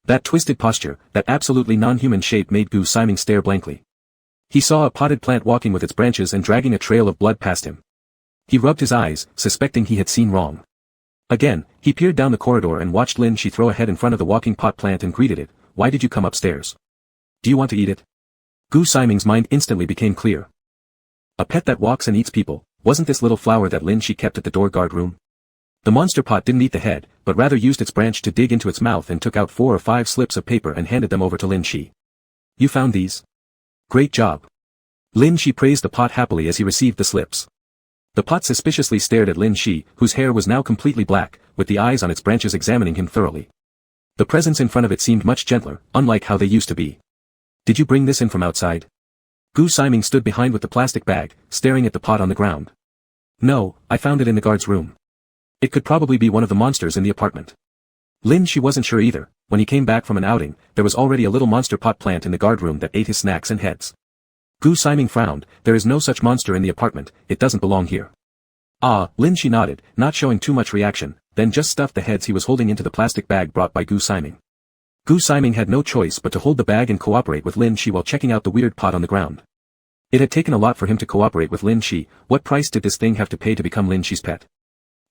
[SPEAKER 1] That twisted posture, that absolutely non-human shape made Gu Siming stare blankly. He saw a potted plant walking with its branches and dragging a trail of blood past him. He rubbed his eyes, suspecting he had seen wrong. Again, he peered down the corridor and watched Lin Shi throw a head in front of the walking pot plant and greeted it. Why did you come upstairs? Do you want to eat it? Gu Siming's mind instantly became clear. A pet that walks and eats people, wasn't this little flower that Lin Shi kept at the door guard room? The monster pot didn't eat the head, but rather used its branch to dig into its mouth and took out 4 or 5 slips of paper and handed them over to Lin Shi. You found these? Great job. Lin Shi praised the pot happily as he received the slips. The pot suspiciously stared at Lin Shi, whose hair was now completely black, with the eyes on its branches examining him thoroughly. The presence in front of it seemed much gentler, unlike how they used to be. Did you bring this in from outside? Gu Siming stood behind with the plastic bag, staring at the pot on the ground. No, I found it in the guard's room. It could probably be one of the monsters in the apartment. Lin Shi wasn't sure either. When he came back from an outing, there was already a little monster pot plant in the guard room that ate his snacks and heads. Gu Siming frowned. There is no such monster in the apartment, it doesn't belong here. Ah, Lin Shi nodded, not showing too much reaction, then just stuffed the heads he was holding into the plastic bag brought by Gu Siming. Gu Siming had no choice but to hold the bag and cooperate with Lin Shi while checking out the weird pot on the ground. It had taken a lot for him to cooperate with Lin Shi. What price did this thing have to pay to become Lin Shi's pet?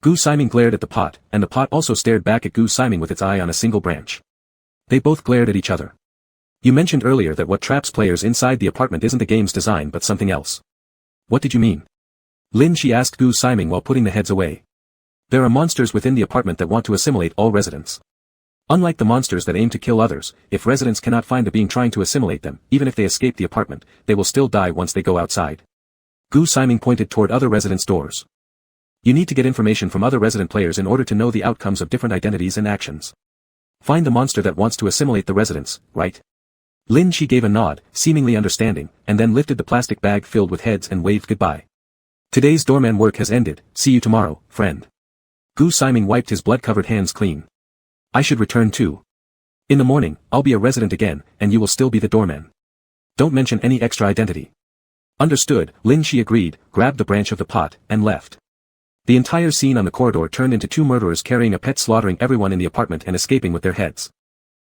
[SPEAKER 1] Gu Siming glared at the pot, and the pot also stared back at Gu Siming with its eye on a single branch. They both glared at each other. You mentioned earlier that what traps players inside the apartment isn't the game's design but something else. What did you mean? Lin Shi asked Gu Siming while putting the heads away. There are monsters within the apartment that want to assimilate all residents. Unlike the monsters that aim to kill others, if residents cannot find a being trying to assimilate them, even if they escape the apartment, they will still die once they go outside. Gu Siming pointed toward other residents' doors. You need to get information from other resident players in order to know the outcomes of different identities and actions. Find the monster that wants to assimilate the residents, right? Lin Shi gave a nod, seemingly understanding, and then lifted the plastic bag filled with heads and waved goodbye. Today's doorman work has ended, see you tomorrow, friend. Gu Siming wiped his blood-covered hands clean. I should return too. In the morning, I'll be a resident again, and you will still be the doorman. Don't mention any extra identity. Understood, Lin Shi agreed, grabbed the branch of the pot, and left. The entire scene on the corridor turned into two murderers carrying a pet slaughtering everyone in the apartment and escaping with their heads.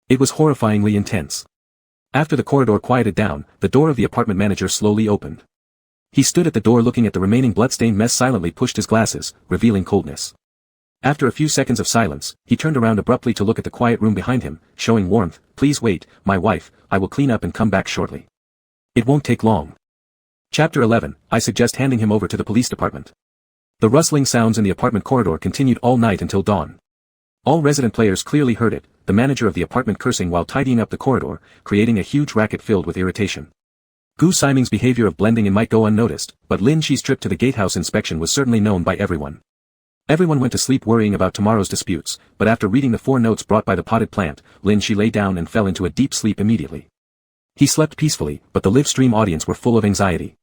[SPEAKER 1] It was horrifyingly intense. After the corridor quieted down, the door of the apartment manager slowly opened. He stood at the door looking at the remaining bloodstained mess, silently pushed his glasses, revealing coldness. After a few seconds of silence, he turned around abruptly to look at the quiet room behind him, showing warmth. Please wait, my wife, I will clean up and come back shortly. It won't take long. Chapter 11, I suggest handing him over to the police department. The rustling sounds in the apartment corridor continued all night until dawn. All resident players clearly heard it, the manager of the apartment cursing while tidying up the corridor, creating a huge racket filled with irritation. Gu Siming's behavior of blending in might go unnoticed, but Lin Shi's trip to the gatehouse inspection was certainly known by everyone. Everyone went to sleep worrying about tomorrow's disputes, but after reading the 4 notes brought by the potted plant, Lin Shi lay down and fell into a deep sleep immediately. He slept peacefully, but the live stream audience were full of anxiety.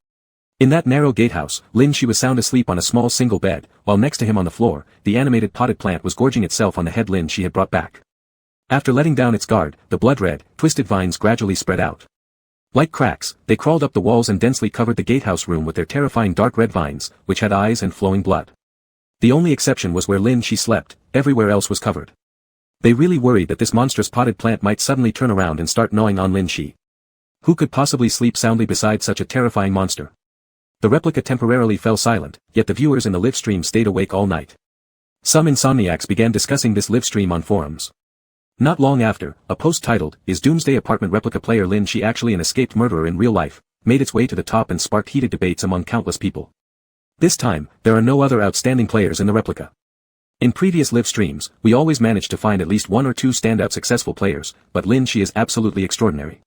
[SPEAKER 1] In that narrow gatehouse, Lin Shi was sound asleep on a small single bed, while next to him on the floor, the animated potted plant was gorging itself on the head Lin Shi had brought back. After letting down its guard, the blood-red, twisted vines gradually spread out. Like cracks, they crawled up the walls and densely covered the gatehouse room with their terrifying dark red vines, which had eyes and flowing blood. The only exception was where Lin Shi slept, everywhere else was covered. They really worried that this monstrous potted plant might suddenly turn around and start gnawing on Lin Shi. Who could possibly sleep soundly beside such a terrifying monster? The replica temporarily fell silent, yet the viewers in the live stream stayed awake all night. Some insomniacs began discussing this live stream on forums. Not long after, a post titled, "Is Doomsday Apartment Replica Player Lin Shi Actually an Escaped Murderer in Real Life?" made its way to the top and sparked heated debates among countless people. This time, there are no other outstanding players in the replica. In previous live streams, we always managed to find at least 1 or 2 standout successful players, but Lin Shi is absolutely extraordinary.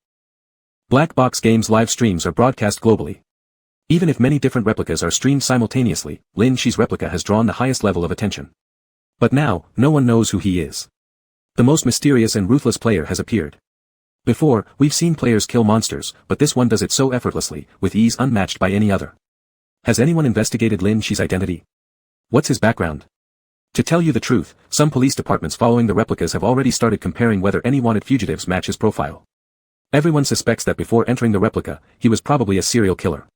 [SPEAKER 1] Black Box Games live streams are broadcast globally. Even if many different replicas are streamed simultaneously, Lin Shi's replica has drawn the highest level of attention. But now, no one knows who he is. The most mysterious and ruthless player has appeared. Before, we've seen players kill monsters, but this one does it so effortlessly, with ease unmatched by any other. Has anyone investigated Lin Shi's identity? What's his background? To tell you the truth, some police departments following the replicas have already started comparing whether any wanted fugitives match his profile. Everyone suspects that before entering the replica, he was probably a serial killer.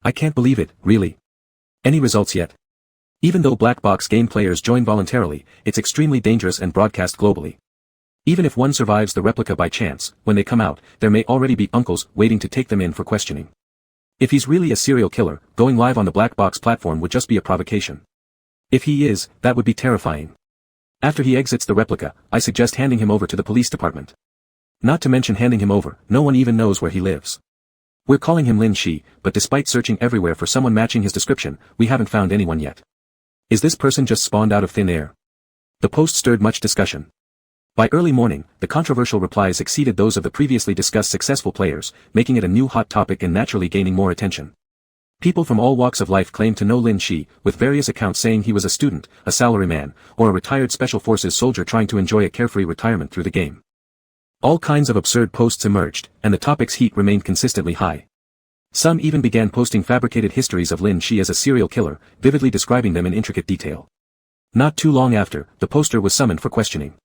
[SPEAKER 1] I can't believe it, really. Any results yet? Even though Black Box Game players join voluntarily, it's extremely dangerous and broadcast globally. Even if one survives the replica by chance, when they come out, there may already be uncles waiting to take them in for questioning. If he's really a serial killer, going live on the Black Box platform would just be a provocation. If he is, that would be terrifying. After he exits the replica, I suggest handing him over to the police department. Not to mention handing him over, no one even knows where he lives. We're calling him Lin Shi, but despite searching everywhere for someone matching his description, we haven't found anyone yet. Is this person just spawned out of thin air? The post stirred much discussion. By early morning, the controversial replies exceeded those of the previously discussed successful players, making it a new hot topic and naturally gaining more attention. People from all walks of life claimed to know Lin Shi, with various accounts saying he was a student, a salaryman, or a retired special forces soldier trying to enjoy a carefree retirement through the game. All kinds of absurd posts emerged, and the topic's heat remained consistently high. Some even began posting fabricated histories of Lin Shi as a serial killer, vividly describing them in intricate detail. Not too long after, the poster was summoned for questioning.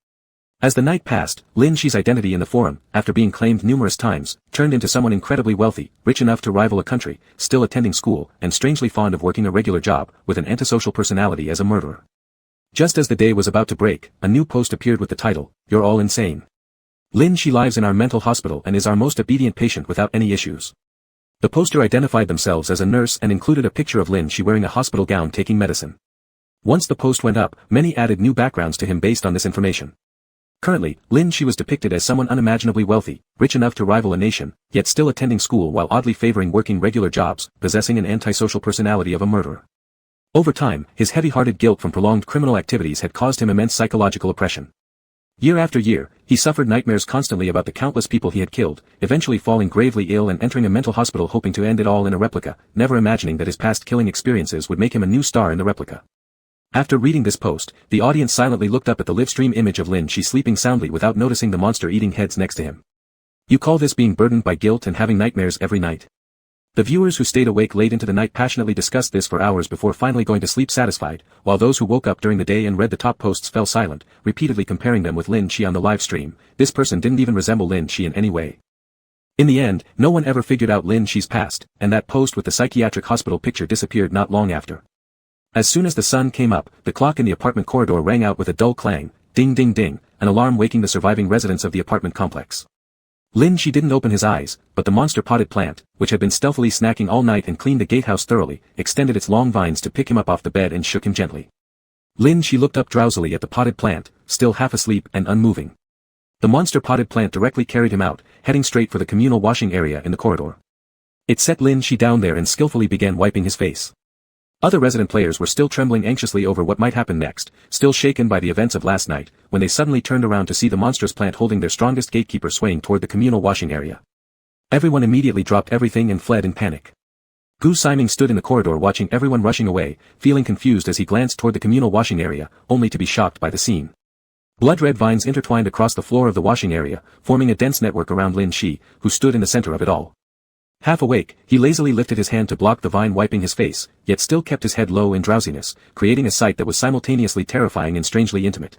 [SPEAKER 1] As the night passed, Lin Shi's identity in the forum, after being claimed numerous times, turned into someone incredibly wealthy, rich enough to rival a country, still attending school, and strangely fond of working a regular job, with an antisocial personality as a murderer. Just as the day was about to break, a new post appeared with the title, "You're all insane. Lin Shi lives in our mental hospital and is our most obedient patient without any issues." The poster identified themselves as a nurse and included a picture of Lin Shi wearing a hospital gown taking medicine. Once the post went up, many added new backgrounds to him based on this information. Currently, Lin Shi was depicted as someone unimaginably wealthy, rich enough to rival a nation, yet still attending school while oddly favoring working regular jobs, possessing an antisocial personality of a murderer. Over time, his heavy-hearted guilt from prolonged criminal activities had caused him immense psychological oppression. Year after year, he suffered nightmares constantly about the countless people he had killed, eventually falling gravely ill and entering a mental hospital hoping to end it all in a replica, never imagining that his past killing experiences would make him a new star in the replica. After reading this post, the audience silently looked up at the live stream image of Lin Shi sleeping soundly without noticing the monster eating heads next to him. You call this being burdened by guilt and having nightmares every night? The viewers who stayed awake late into the night passionately discussed this for hours before finally going to sleep satisfied, while those who woke up during the day and read the top posts fell silent, repeatedly comparing them with Lin Shi on the live stream. This person didn't even resemble Lin Shi in any way. In the end, no one ever figured out Lin Shi's past, and that post with the psychiatric hospital picture disappeared not long after. As soon as the sun came up, the clock in the apartment corridor rang out with a dull clang, ding ding ding, an alarm waking the surviving residents of the apartment complex. Lin Shi didn't open his eyes, but the monster potted plant, which had been stealthily snacking all night and cleaned the gatehouse thoroughly, extended its long vines to pick him up off the bed and shook him gently. Lin Shi looked up drowsily at the potted plant, still half asleep and unmoving. The monster potted plant directly carried him out, heading straight for the communal washing area in the corridor. It set Lin Shi down there and skillfully began wiping his face. Other resident players were still trembling anxiously over what might happen next, still shaken by the events of last night, when they suddenly turned around to see the monstrous plant holding their strongest gatekeeper swaying toward the communal washing area. Everyone immediately dropped everything and fled in panic. Gu Siming stood in the corridor watching everyone rushing away, feeling confused as he glanced toward the communal washing area, only to be shocked by the scene. Blood-red vines intertwined across the floor of the washing area, forming a dense network around Lin Shi, who stood in the center of it all. Half awake, he lazily lifted his hand to block the vine wiping his face, yet still kept his head low in drowsiness, creating a sight that was simultaneously terrifying and strangely intimate.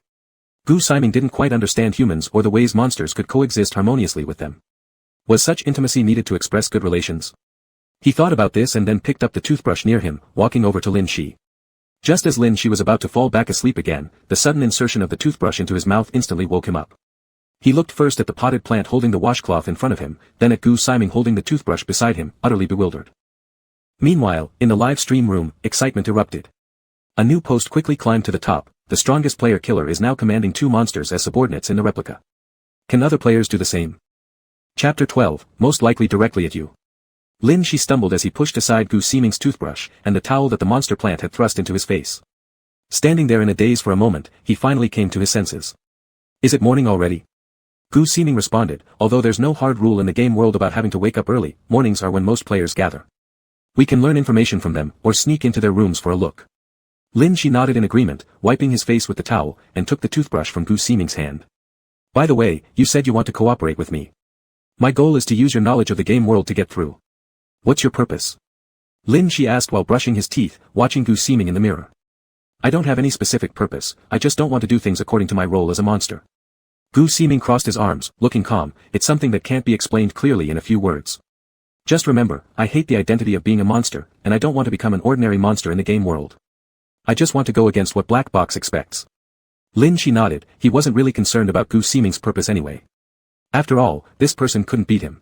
[SPEAKER 1] Gu Siming didn't quite understand humans or the ways monsters could coexist harmoniously with them. Was such intimacy needed to express good relations? He thought about this and then picked up the toothbrush near him, walking over to Lin Shi. Just as Lin Shi was about to fall back asleep again, the sudden insertion of the toothbrush into his mouth instantly woke him up. He looked first at the potted plant holding the washcloth in front of him, then at Gu Siming holding the toothbrush beside him, utterly bewildered. Meanwhile, in the live stream room, excitement erupted. A new post quickly climbed to the top. The strongest player killer is now commanding 2 monsters as subordinates in the replica. Can other players do the same? Chapter 12, most likely directly at you. Lin Shi stumbled as he pushed aside Gu Siming's toothbrush, and the towel that the monster plant had thrust into his face. Standing there in a daze for a moment, he finally came to his senses. Is it morning already? Gu Siming responded, although there's no hard rule in the game world about having to wake up early, mornings are when most players gather. We can learn information from them, or sneak into their rooms for a look. Lin Shi nodded in agreement, wiping his face with the towel, and took the toothbrush from Gu Siming's hand. By the way, you said you want to cooperate with me. My goal is to use your knowledge of the game world to get through. What's your purpose? Lin Shi asked while brushing his teeth, watching Gu Siming in the mirror. I don't have any specific purpose, I just don't want to do things according to my role as a monster. Gu Siming crossed his arms, looking calm. It's something that can't be explained clearly in a few words. Just remember, I hate the identity of being a monster, and I don't want to become an ordinary monster in the game world. I just want to go against what Black Box expects. Lin Shi nodded, he wasn't really concerned about Gu Siming's purpose anyway. After all, this person couldn't beat him.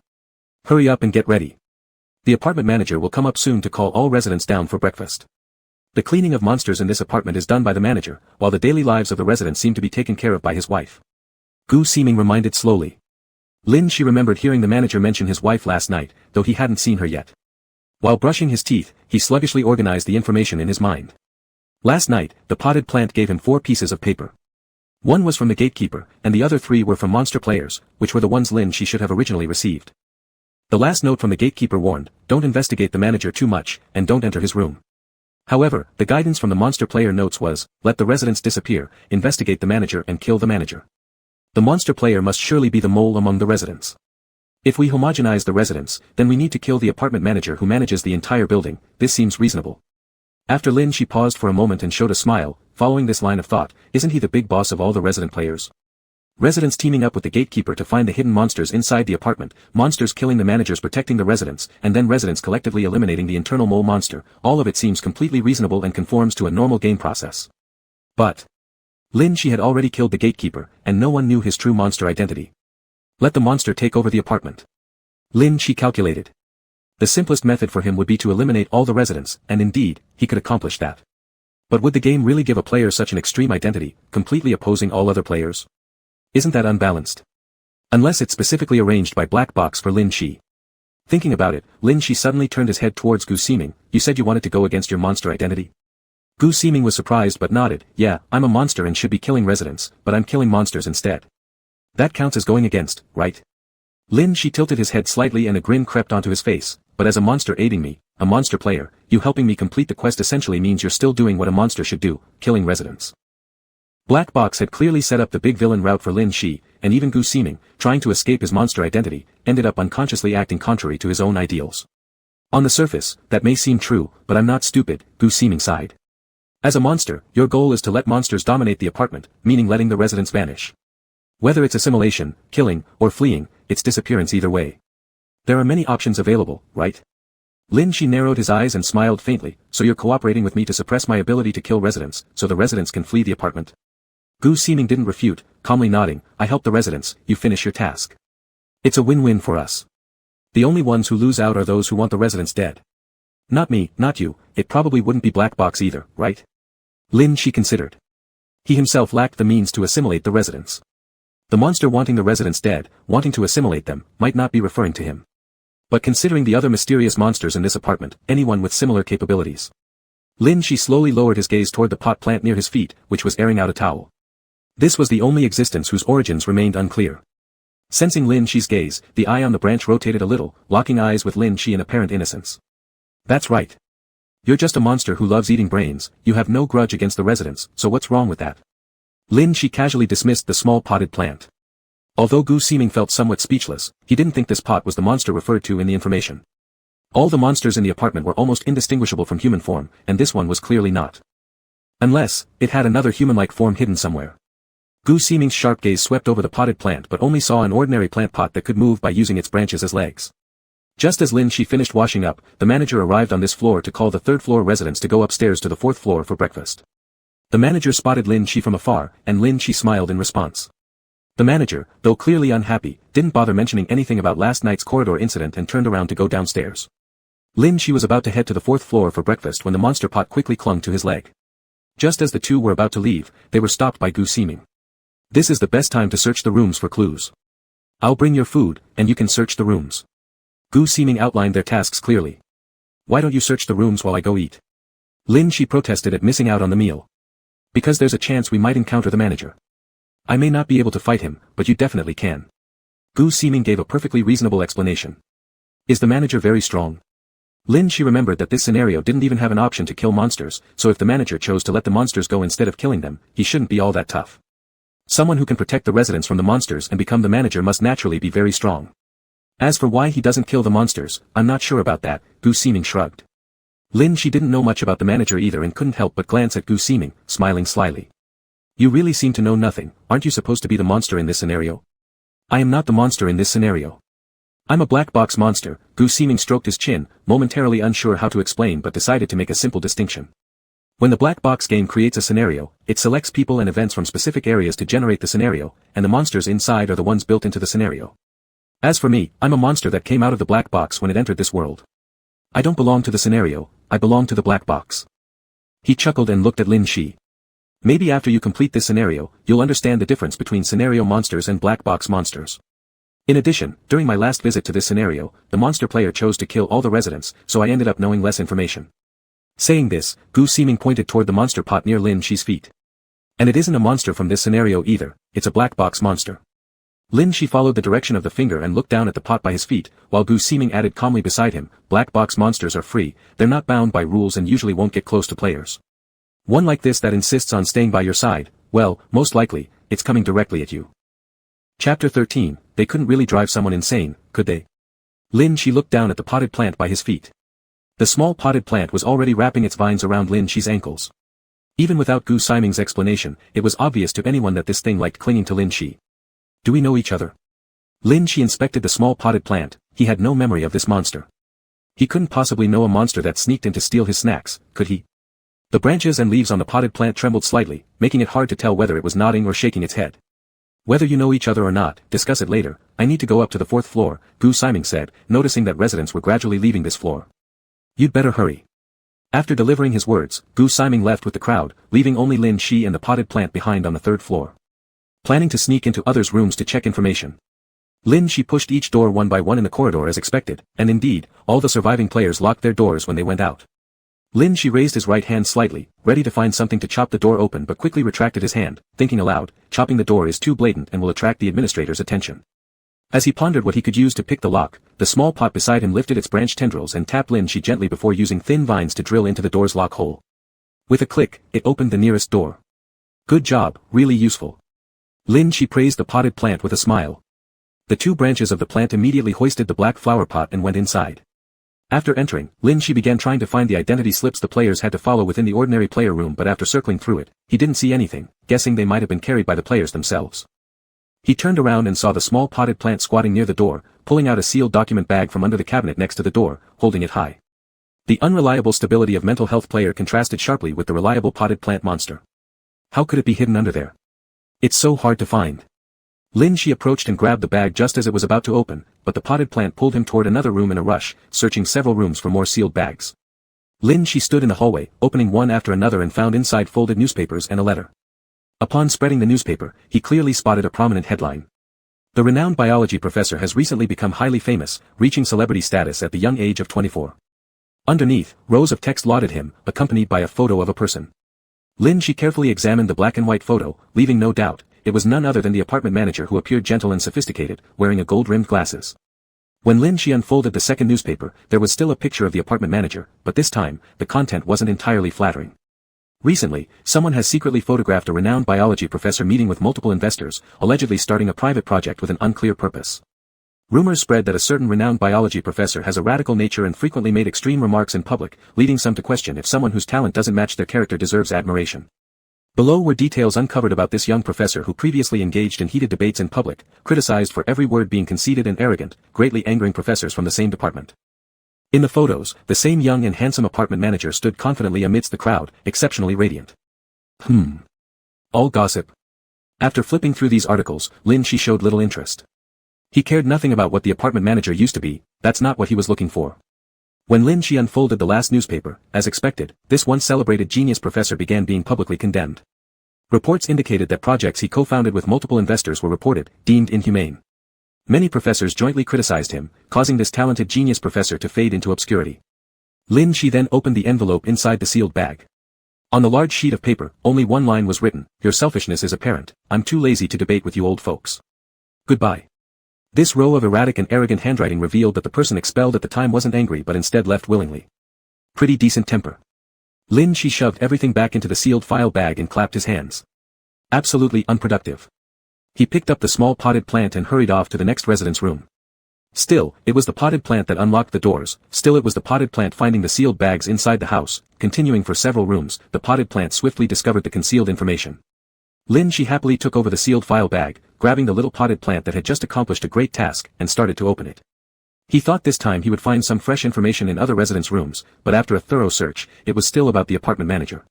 [SPEAKER 1] Hurry up and get ready. The apartment manager will come up soon to call all residents down for breakfast. The cleaning of monsters in this apartment is done by the manager, while the daily lives of the residents seem to be taken care of by his wife. Gu Siming reminded slowly. Lin Shi remembered hearing the manager mention his wife last night, though he hadn't seen her yet. While brushing his teeth, he sluggishly organized the information in his mind. Last night, the potted plant gave him 4 pieces of paper. One was from the gatekeeper, and the other 3 were from monster players, which were the ones Lin Shi should have originally received. The last note from the gatekeeper warned, don't investigate the manager too much, and don't enter his room. However, the guidance from the monster player notes was, let the residents disappear, investigate the manager and kill the manager. The monster player must surely be the mole among the residents. If we homogenize the residents, then we need to kill the apartment manager who manages the entire building. This seems reasonable. After Lin Shi paused for a moment and showed a smile, following this line of thought, isn't he the big boss of all the resident players? Residents teaming up with the gatekeeper to find the hidden monsters inside the apartment, monsters killing the managers protecting the residents, and then residents collectively eliminating the internal mole monster, all of it seems completely reasonable and conforms to a normal game process. But Lin Shi had already killed the gatekeeper, and no one knew his true monster identity. Let the monster take over the apartment. Lin Shi calculated. The simplest method for him would be to eliminate all the residents, and indeed, he could accomplish that. But would the game really give a player such an extreme identity, completely opposing all other players? Isn't that unbalanced? Unless it's specifically arranged by Black Box for Lin Shi. Thinking about it, Lin Shi suddenly turned his head towards Gu Siming. You said you wanted to go against your monster identity? Gu Siming was surprised but nodded. Yeah, I'm a monster and should be killing residents, but I'm killing monsters instead. That counts as going against, right? Lin Shi tilted his head slightly and a grin crept onto his face. But as a monster aiding me, a monster player, you helping me complete the quest essentially means you're still doing what a monster should do, killing residents. Black Box had clearly set up the big villain route for Lin Shi, and even Gu Siming, trying to escape his monster identity, ended up unconsciously acting contrary to his own ideals. On the surface, that may seem true, but I'm not stupid, Gu Ximing sighed. As a monster, your goal is to let monsters dominate the apartment, meaning letting the residents vanish. Whether it's assimilation, killing, or fleeing, it's disappearance either way. There are many options available, right? Lin Shi narrowed his eyes and smiled faintly. So you're cooperating with me to suppress my ability to kill residents, so the residents can flee the apartment? Gu Ximing didn't refute, calmly nodding. I help the residents, you finish your task. It's a win-win for us. The only ones who lose out are those who want the residents dead. Not me, not you, it probably wouldn't be Black Box either, right? Lin Shi considered. He himself lacked the means to assimilate the residents. The monster wanting the residents dead, wanting to assimilate them, might not be referring to him. But considering the other mysterious monsters in this apartment, anyone with similar capabilities. Lin Shi slowly lowered his gaze toward the pot plant near his feet, which was airing out a towel. This was the only existence whose origins remained unclear. Sensing Lin Shi's gaze, the eye on the branch rotated a little, locking eyes with Lin Shi in apparent innocence. That's right. You're just a monster who loves eating brains, you have no grudge against the residents, so what's wrong with that? Lin Shi casually dismissed the small potted plant. Although Gu Ximing felt somewhat speechless, he didn't think this pot was the monster referred to in the information. All the monsters in the apartment were almost indistinguishable from human form, and this one was clearly not. Unless, it had another human-like form hidden somewhere. Gu Ximing's sharp gaze swept over the potted plant but only saw an ordinary plant pot that could move by using its branches as legs. Just as Lin Shi finished washing up, the manager arrived on this floor to call the third-floor residents to go upstairs to the fourth floor for breakfast. The manager spotted Lin Shi from afar, and Lin Shi smiled in response. The manager, though clearly unhappy, didn't bother mentioning anything about last night's corridor incident and turned around to go downstairs. Lin Shi was about to head to the fourth floor for breakfast when the monster pot quickly clung to his leg. Just as the two were about to leave, they were stopped by Gu Ximing. This is the best time to search the rooms for clues. I'll bring your food, and you can search the rooms. Gu Ximing outlined their tasks clearly. Why don't you search the rooms while I go eat? Lin Shi protested at missing out on the meal. Because there's a chance we might encounter the manager. I may not be able to fight him, but you definitely can. Gu Ximing gave a perfectly reasonable explanation. Is the manager very strong? Lin Shi remembered that this scenario didn't even have an option to kill monsters, so if the manager chose to let the monsters go instead of killing them, he shouldn't be all that tough. Someone who can protect the residents from the monsters and become the manager must naturally be very strong. As for why he doesn't kill the monsters, I'm not sure about that, Gu Ximing shrugged. Lin Shi didn't know much about the manager either and couldn't help but glance at Gu Ximing, smiling slyly. You really seem to know nothing, aren't you supposed to be the monster in this scenario? I am not the monster in this scenario. I'm a black box monster, Gu Ximing stroked his chin, momentarily unsure how to explain but decided to make a simple distinction. When the black box game creates a scenario, it selects people and events from specific areas to generate the scenario, and the monsters inside are the ones built into the scenario. As for me, I'm a monster that came out of the black box when it entered this world. I don't belong to the scenario, I belong to the black box. He chuckled and looked at Lin Shi. Maybe after you complete this scenario, you'll understand the difference between scenario monsters and black box monsters. In addition, during my last visit to this scenario, the monster player chose to kill all the residents, so I ended up knowing less information. Saying this, Gu Ximing pointed toward the monster pot near Lin Shi's feet. And it isn't a monster from this scenario either, it's a black box monster. Lin Shi followed the direction of the finger and looked down at the pot by his feet, while Gu Ximing added calmly beside him, black box monsters are free, they're not bound by rules and usually won't get close to players. One like this that insists on staying by your side, well, most likely, it's coming directly at you. Chapter 13, they couldn't really drive someone insane, could they? Lin Shi looked down at the potted plant by his feet. The small potted plant was already wrapping its vines around Lin Shi's ankles. Even without Gu Ximing's explanation, it was obvious to anyone that this thing liked clinging to Lin Shi. Do we know each other? Lin Shi inspected the small potted plant, he had no memory of this monster. He couldn't possibly know a monster that sneaked in to steal his snacks, could he? The branches and leaves on the potted plant trembled slightly, making it hard to tell whether it was nodding or shaking its head. Whether you know each other or not, discuss it later, I need to go up to the fourth floor, Gu Ximing said, noticing that residents were gradually leaving this floor. You'd better hurry. After delivering his words, Gu Ximing left with the crowd, leaving only Lin Shi and the potted plant behind on the third floor. Planning to sneak into others' rooms to check information. Lin Shi pushed each door one by one in the corridor as expected, and indeed, all the surviving players locked their doors when they went out. Lin Shi raised his right hand slightly, ready to find something to chop the door open but quickly retracted his hand, thinking aloud, chopping the door is too blatant and will attract the administrator's attention. As he pondered what he could use to pick the lock, the small pot beside him lifted its branch tendrils and tapped Lin Shi gently before using thin vines to drill into the door's lock hole. With a click, it opened the nearest door. Good job, really useful. Lin Shi praised the potted plant with a smile. The two branches of the plant immediately hoisted the black flower pot and went inside. After entering, Lin Shi began trying to find the identity slips the players had to follow within the ordinary player room, but after circling through it, he didn't see anything, guessing they might have been carried by the players themselves. He turned around and saw the small potted plant squatting near the door, pulling out a sealed document bag from under the cabinet next to the door, holding it high. The unreliable stability of mental health player contrasted sharply with the reliable potted plant monster. How could it be hidden under there? It's so hard to find. Lin Shi approached and grabbed the bag just as it was about to open, but the potted plant pulled him toward another room in a rush, searching several rooms for more sealed bags. Lin Shi stood in the hallway, opening one after another, and found inside folded newspapers and a letter. Upon spreading the newspaper, he clearly spotted a prominent headline. The renowned biology professor has recently become highly famous, reaching celebrity status at the young age of 24. Underneath, rows of text lauded him, accompanied by a photo of a person. Lin Shi carefully examined the black and white photo, leaving no doubt. It was none other than the apartment manager, who appeared gentle and sophisticated, wearing a gold-rimmed glasses. When Lin Shi unfolded the second newspaper, there was still a picture of the apartment manager, but this time, the content wasn't entirely flattering. Recently, someone has secretly photographed a renowned biology professor meeting with multiple investors, allegedly starting a private project with an unclear purpose. Rumors spread that a certain renowned biology professor has a radical nature and frequently made extreme remarks in public, leading some to question if someone whose talent doesn't match their character deserves admiration. Below were details uncovered about this young professor who previously engaged in heated debates in public, criticized for every word being conceited and arrogant, greatly angering professors from the same department. In the photos, the same young and handsome apartment manager stood confidently amidst the crowd, exceptionally radiant. All gossip. After flipping through these articles, Lin Shi showed little interest. He cared nothing about what the apartment manager used to be, that's not what he was looking for. When Lin Shi unfolded the last newspaper, as expected, this once celebrated genius professor began being publicly condemned. Reports indicated that projects he co-founded with multiple investors were reported, deemed inhumane. Many professors jointly criticized him, causing this talented genius professor to fade into obscurity. Lin Shi then opened the envelope inside the sealed bag. On the large sheet of paper, only one line was written: "Your selfishness is apparent, I'm too lazy to debate with you old folks. Goodbye." This row of erratic and arrogant handwriting revealed that the person expelled at the time wasn't angry but instead left willingly. Pretty decent temper. Lin Shi shoved everything back into the sealed file bag and clapped his hands. Absolutely unproductive. He picked up the small potted plant and hurried off to the next residence room. Still, it was the potted plant that unlocked the doors, still it was the potted plant finding the sealed bags inside the house. Continuing for several rooms, the potted plant swiftly discovered the concealed information. Lin Shi happily took over the sealed file bag, grabbing the little potted plant that had just accomplished a great task, and started to open it. He thought this time he would find some fresh information in other residence rooms, but after a thorough search, it was still about the apartment manager.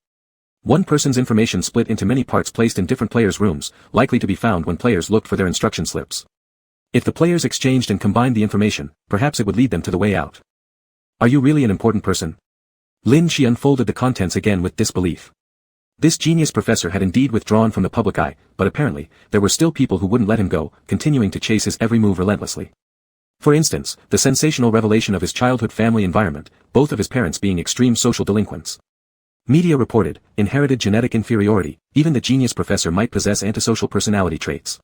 [SPEAKER 1] One person's information split into many parts placed in different players' rooms, likely to be found when players looked for their instruction slips. If the players exchanged and combined the information, perhaps it would lead them to the way out. Are you really an important person? Lin Shi unfolded the contents again with disbelief. This genius professor had indeed withdrawn from the public eye, but apparently, there were still people who wouldn't let him go, continuing to chase his every move relentlessly. For instance, the sensational revelation of his childhood family environment, both of his parents being extreme social delinquents. Media reported, inherited genetic inferiority, even the genius professor might possess antisocial personality traits.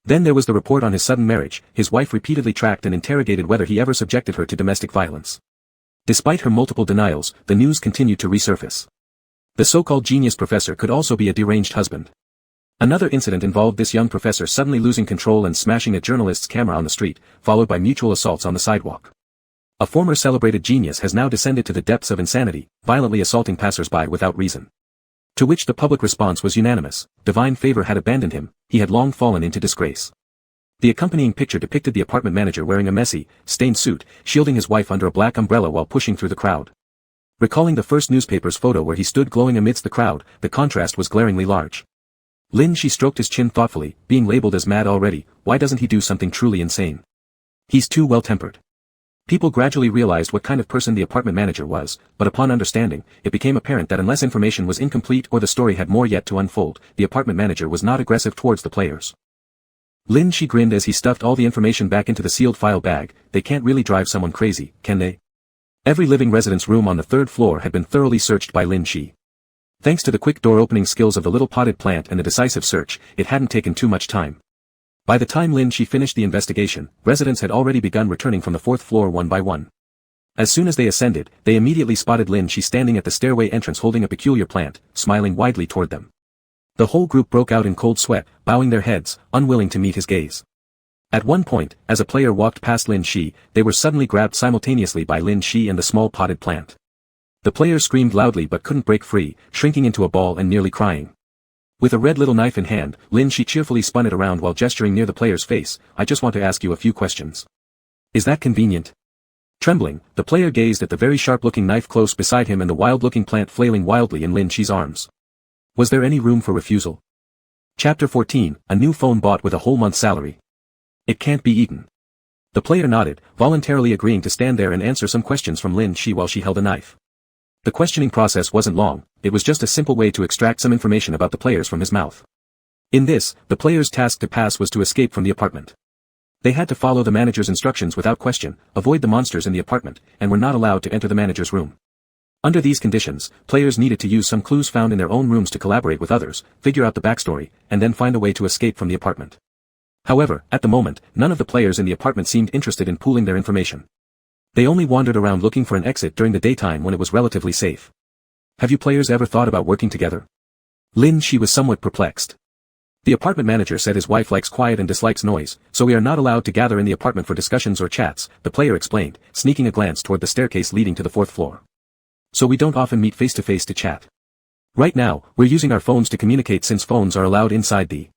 [SPEAKER 1] Then there was the report on his sudden marriage. His wife repeatedly tracked and interrogated whether he ever subjected her to domestic violence. Despite her multiple denials, the news continued to resurface. The so-called genius professor could also be a deranged husband. Another incident involved this young professor suddenly losing control and smashing a journalist's camera on the street, followed by mutual assaults on the sidewalk. A former celebrated genius has now descended to the depths of insanity, violently assaulting passers-by without reason. To which the public response was unanimous: divine favor had abandoned him, he had long fallen into disgrace. The accompanying picture depicted the apartment manager wearing a messy, stained suit, shielding his wife under a black umbrella while pushing through the crowd. Recalling the first newspaper's photo where he stood glowing amidst the crowd, the contrast was glaringly large. Lin Shi stroked his chin thoughtfully, being labeled as mad already, why doesn't he do something truly insane? He's too well-tempered. People gradually realized what kind of person the apartment manager was, but upon understanding, it became apparent that unless information was incomplete or the story had more yet to unfold, the apartment manager was not aggressive towards the players. Lin Shi grinned as he stuffed all the information back into the sealed file bag. They can't really drive someone crazy, can they? Every living residence room on the third floor had been thoroughly searched by Lin Shi. Thanks to the quick door-opening skills of the little potted plant and the decisive search, it hadn't taken too much time. By the time Lin Shi finished the investigation, residents had already begun returning from the fourth floor one by one. As soon as they ascended, they immediately spotted Lin Shi standing at the stairway entrance holding a peculiar plant, smiling widely toward them. The whole group broke out in cold sweat, bowing their heads, unwilling to meet his gaze. At one point, as a player walked past Lin Shi, they were suddenly grabbed simultaneously by Lin Shi and the small potted plant. The player screamed loudly but couldn't break free, shrinking into a ball and nearly crying. With a red little knife in hand, Lin Shi cheerfully spun it around while gesturing near the player's face. "I just want to ask you a few questions. Is that convenient?" Trembling, the player gazed at the very sharp-looking knife close beside him and the wild-looking plant flailing wildly in Lin Shi's arms. Was there any room for refusal? Chapter 14, a new phone bought with a whole month's salary. It can't be eaten. The player nodded, voluntarily agreeing to stand there and answer some questions from Lin Shi while she held a knife. The questioning process wasn't long, it was just a simple way to extract some information about the players from his mouth. In this, the player's task to pass was to escape from the apartment. They had to follow the manager's instructions without question, avoid the monsters in the apartment, and were not allowed to enter the manager's room. Under these conditions, players needed to use some clues found in their own rooms to collaborate with others, figure out the backstory, and then find a way to escape from the apartment. However, at the moment, none of the players in the apartment seemed interested in pooling their information. They only wandered around looking for an exit during the daytime when it was relatively safe. Have you players ever thought about working together? Lin Shi was somewhat perplexed. The apartment manager said his wife likes quiet and dislikes noise, so we are not allowed to gather in the apartment for discussions or chats, the player explained, sneaking a glance toward the staircase leading to the 4th floor. So we don't often meet face-to-face to chat. Right now, we're using our phones to communicate since phones are allowed inside the...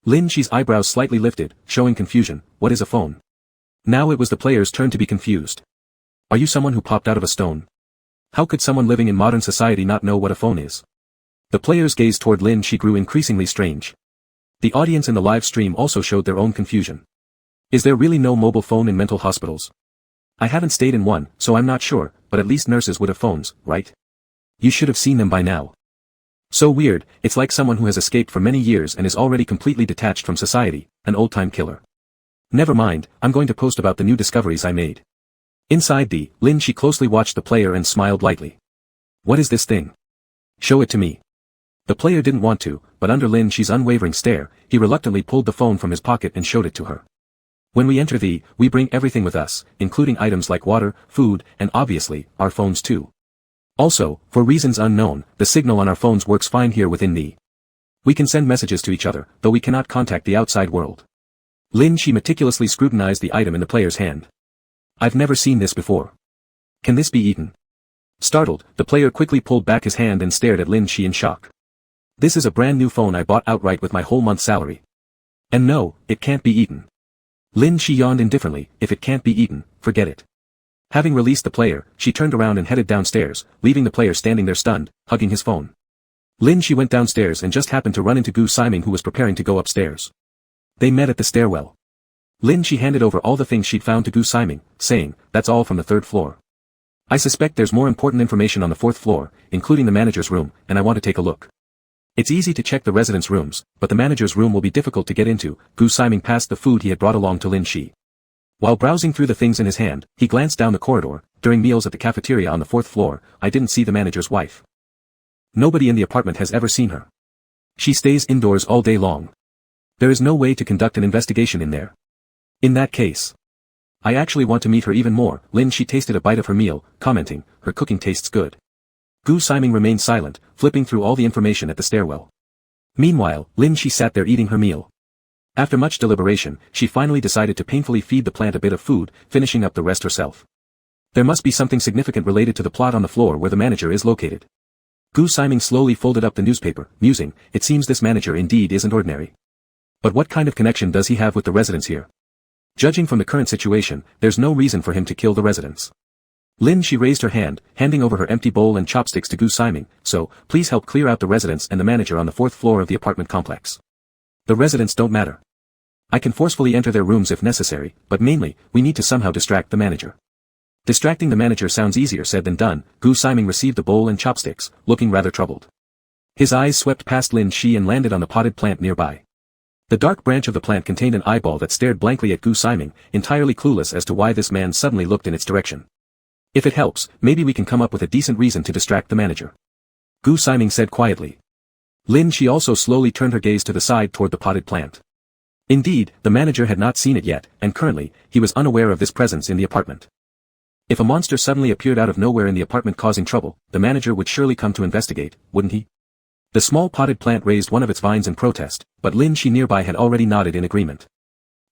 [SPEAKER 1] Lin Shi's eyebrows slightly lifted, showing confusion. What is a phone? Now it was the player's turn to be confused. Are you someone who popped out of a stone? How could someone living in modern society not know what a phone is? The player's gaze toward Lin Shi grew increasingly strange. The audience in the live stream also showed their own confusion. Is there really no mobile phone in mental hospitals? I haven't stayed in one, so I'm not sure, but at least nurses would have phones, right? You should have seen them by now. So weird, it's like someone who has escaped for many years and is already completely detached from society, an old-time killer. Never mind, I'm going to post about the new discoveries I made. Inside the, Lin Shi closely watched the player and smiled lightly. What is this thing? Show it to me. The player didn't want to, but under Lin Shi's unwavering stare, he reluctantly pulled the phone from his pocket and showed it to her. When we enter the, we bring everything with us, including items like water, food, and obviously, our phones too. Also, for reasons unknown, the signal on our phones works fine here within the. We can send messages to each other, though we cannot contact the outside world. Lin Shi meticulously scrutinized the item in the player's hand. I've never seen this before. Can this be eaten? Startled, the player quickly pulled back his hand and stared at Lin Shi in shock. This is a brand new phone I bought outright with my whole month's salary. And no, it can't be eaten. Lin Shi yawned indifferently. If it can't be eaten, forget it. Having released the player, she turned around and headed downstairs, leaving the player standing there stunned, hugging his phone. Lin Shi went downstairs and just happened to run into Gu Siming, who was preparing to go upstairs. They met at the stairwell. Lin Shi handed over all the things she'd found to Gu Siming, saying, "That's all from the 3rd floor. I suspect there's more important information on the 4th floor, including the manager's room, and I want to take a look. It's easy to check the residents' rooms, but the manager's room will be difficult to get into." Gu Siming passed the food he had brought along to Lin Shi. While browsing through the things in his hand, he glanced down the corridor. During meals at the cafeteria on the 4th floor, I didn't see the manager's wife. Nobody in the apartment has ever seen her. She stays indoors all day long. There is no way to conduct an investigation in there. In that case, I actually want to meet her even more. Lin Shi tasted a bite of her meal, commenting, "Her cooking tastes good." Gu Siming remained silent, flipping through all the information at the stairwell. Meanwhile, Lin Shi sat there eating her meal. After much deliberation, she finally decided to painfully feed the plant a bit of food, finishing up the rest herself. There must be something significant related to the plot on the floor where the manager is located. Gu Siming slowly folded up the newspaper, musing, it seems this manager indeed isn't ordinary. But what kind of connection does he have with the residents here? Judging from the current situation, there's no reason for him to kill the residents. Lin Shi raised her hand, handing over her empty bowl and chopsticks to Gu Siming. "So, please help clear out the residents and the manager on the 4th floor of the apartment complex. The residents don't matter. I can forcefully enter their rooms if necessary, but mainly, we need to somehow distract the manager." Distracting the manager sounds easier said than done. Gu Siming received the bowl and chopsticks, looking rather troubled. His eyes swept past Lin Shi and landed on the potted plant nearby. The dark branch of the plant contained an eyeball that stared blankly at Gu Siming, entirely clueless as to why this man suddenly looked in its direction. "If it helps, maybe we can come up with a decent reason to distract the manager," Gu Siming said quietly. Lin Shi also slowly turned her gaze to the side toward the potted plant. Indeed, the manager had not seen it yet, and currently, he was unaware of this presence in the apartment. If a monster suddenly appeared out of nowhere in the apartment causing trouble, the manager would surely come to investigate, wouldn't he? The small potted plant raised one of its vines in protest, but Lin Shi nearby had already nodded in agreement.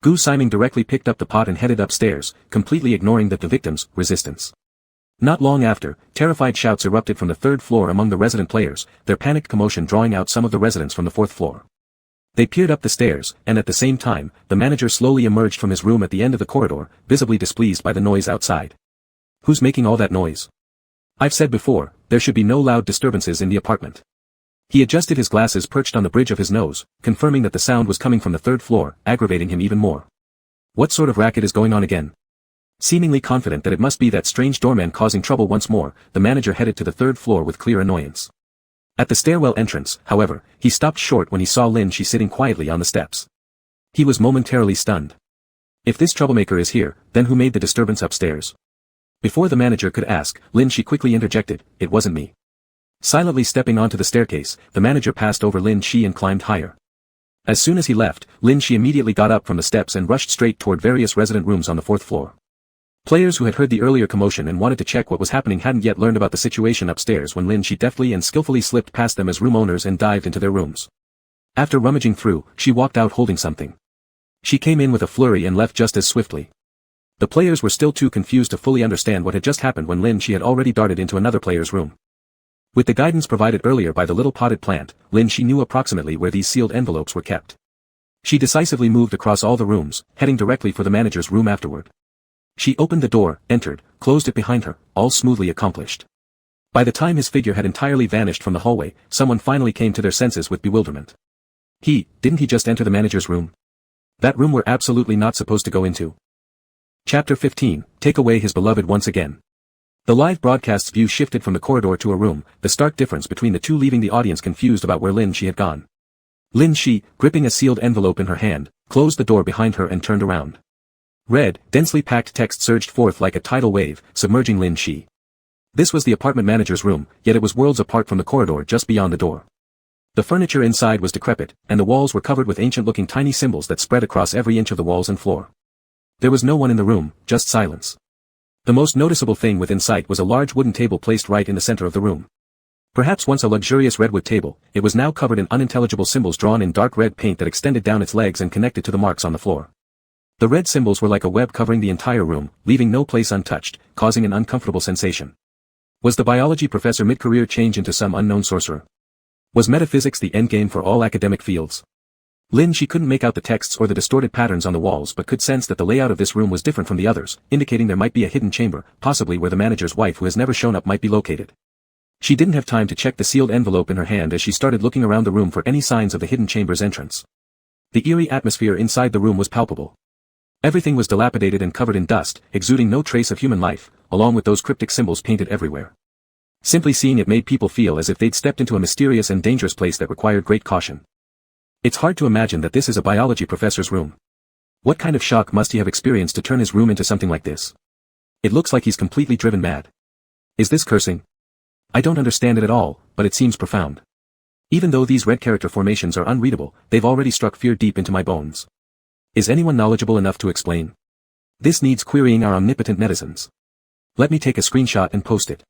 [SPEAKER 1] Gu Siming directly picked up the pot and headed upstairs, completely ignoring the victim's resistance. Not long after, terrified shouts erupted from the third floor among the resident players, their panicked commotion drawing out some of the residents from the fourth floor. They peered up the stairs, and at the same time, the manager slowly emerged from his room at the end of the corridor, visibly displeased by the noise outside. Who's making all that noise? I've said before, there should be no loud disturbances in the apartment. He adjusted his glasses perched on the bridge of his nose, confirming that the sound was coming from the third floor, aggravating him even more. What sort of racket is going on again? Seemingly confident that it must be that strange doorman causing trouble once more, the manager headed to the third floor with clear annoyance. At the stairwell entrance, however, he stopped short when he saw Lin Shi sitting quietly on the steps. He was momentarily stunned. If this troublemaker is here, then who made the disturbance upstairs? Before the manager could ask, Lin Shi quickly interjected, "It wasn't me." Silently stepping onto the staircase, the manager passed over Lin Shi and climbed higher. As soon as he left, Lin Shi immediately got up from the steps and rushed straight toward various resident rooms on the fourth floor. Players who had heard the earlier commotion and wanted to check what was happening hadn't yet learned about the situation upstairs when Lin Shi deftly and skillfully slipped past them as room owners and dived into their rooms. After rummaging through, she walked out holding something. She came in with a flurry and left just as swiftly. The players were still too confused to fully understand what had just happened when Lin Shi had already darted into another player's room. With the guidance provided earlier by the little potted plant, Lin Shi knew approximately where these sealed envelopes were kept. She decisively moved across all the rooms, heading directly for the manager's room afterward. She opened the door, entered, closed it behind her, all smoothly accomplished. By the time his figure had entirely vanished from the hallway, someone finally came to their senses with bewilderment. Didn't he just enter the manager's room? That room we're absolutely not supposed to go into. Chapter 15, Take Away His Beloved Once Again. The live broadcast's view shifted from the corridor to a room, the stark difference between the two leaving the audience confused about where Lin Shi had gone. Lin Shi, gripping a sealed envelope in her hand, closed the door behind her and turned around. Red, densely packed text surged forth like a tidal wave, submerging Lin Shi. This was the apartment manager's room, yet it was worlds apart from the corridor just beyond the door. The furniture inside was decrepit, and the walls were covered with ancient-looking tiny symbols that spread across every inch of the walls and floor. There was no one in the room, just silence. The most noticeable thing within sight was a large wooden table placed right in the center of the room. Perhaps once a luxurious redwood table, it was now covered in unintelligible symbols drawn in dark red paint that extended down its legs and connected to the marks on the floor. The red symbols were like a web covering the entire room, leaving no place untouched, causing an uncomfortable sensation. Was the biology professor mid-career change into some unknown sorcerer? Was metaphysics the endgame for all academic fields? Lin Shi couldn't make out the texts or the distorted patterns on the walls but could sense that the layout of this room was different from the others, indicating there might be a hidden chamber, possibly where the manager's wife who has never shown up might be located. She didn't have time to check the sealed envelope in her hand as she started looking around the room for any signs of the hidden chamber's entrance. The eerie atmosphere inside the room was palpable. Everything was dilapidated and covered in dust, exuding no trace of human life, along with those cryptic symbols painted everywhere. Simply seeing it made people feel as if they'd stepped into a mysterious and dangerous place that required great caution. It's hard to imagine that this is a biology professor's room. What kind of shock must he have experienced to turn his room into something like this? It looks like he's completely driven mad. Is this cursing? I don't understand it at all, but it seems profound. Even though these red character formations are unreadable, they've already struck fear deep into my bones. Is anyone knowledgeable enough to explain? This needs querying our omnipotent netizens. Let me take a screenshot and post it.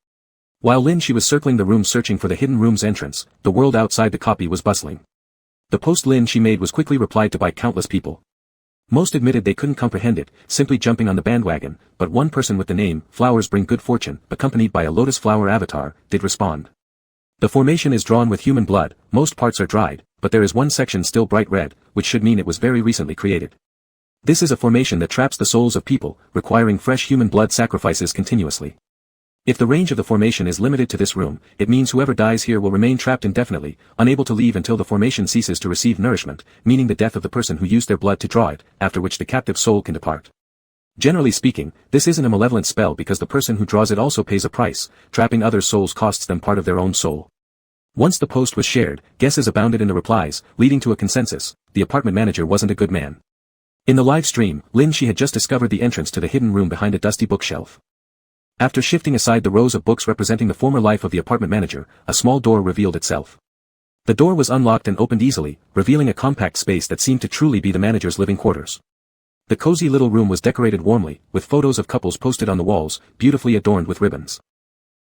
[SPEAKER 1] While Lin Shi was circling the room searching for the hidden room's entrance, the world outside the copy was bustling. The post Lin Shi made was quickly replied to by countless people. Most admitted they couldn't comprehend it, simply jumping on the bandwagon, but one person with the name, Flowers Bring Good Fortune, accompanied by a lotus flower avatar, did respond. The formation is drawn with human blood, most parts are dried, but there is one section still bright red, which should mean it was very recently created. This is a formation that traps the souls of people, requiring fresh human blood sacrifices continuously. If the range of the formation is limited to this room, it means whoever dies here will remain trapped indefinitely, unable to leave until the formation ceases to receive nourishment, meaning the death of the person who used their blood to draw it, after which the captive soul can depart. Generally speaking, this isn't a malevolent spell because the person who draws it also pays a price, trapping others' souls costs them part of their own soul. Once the post was shared, guesses abounded in the replies, leading to a consensus: the apartment manager wasn't a good man. In the live stream, Lin Shi had just discovered the entrance to the hidden room behind a dusty bookshelf. After shifting aside the rows of books representing the former life of the apartment manager, a small door revealed itself. The door was unlocked and opened easily, revealing a compact space that seemed to truly be the manager's living quarters. The cozy little room was decorated warmly, with photos of couples posted on the walls, beautifully adorned with ribbons.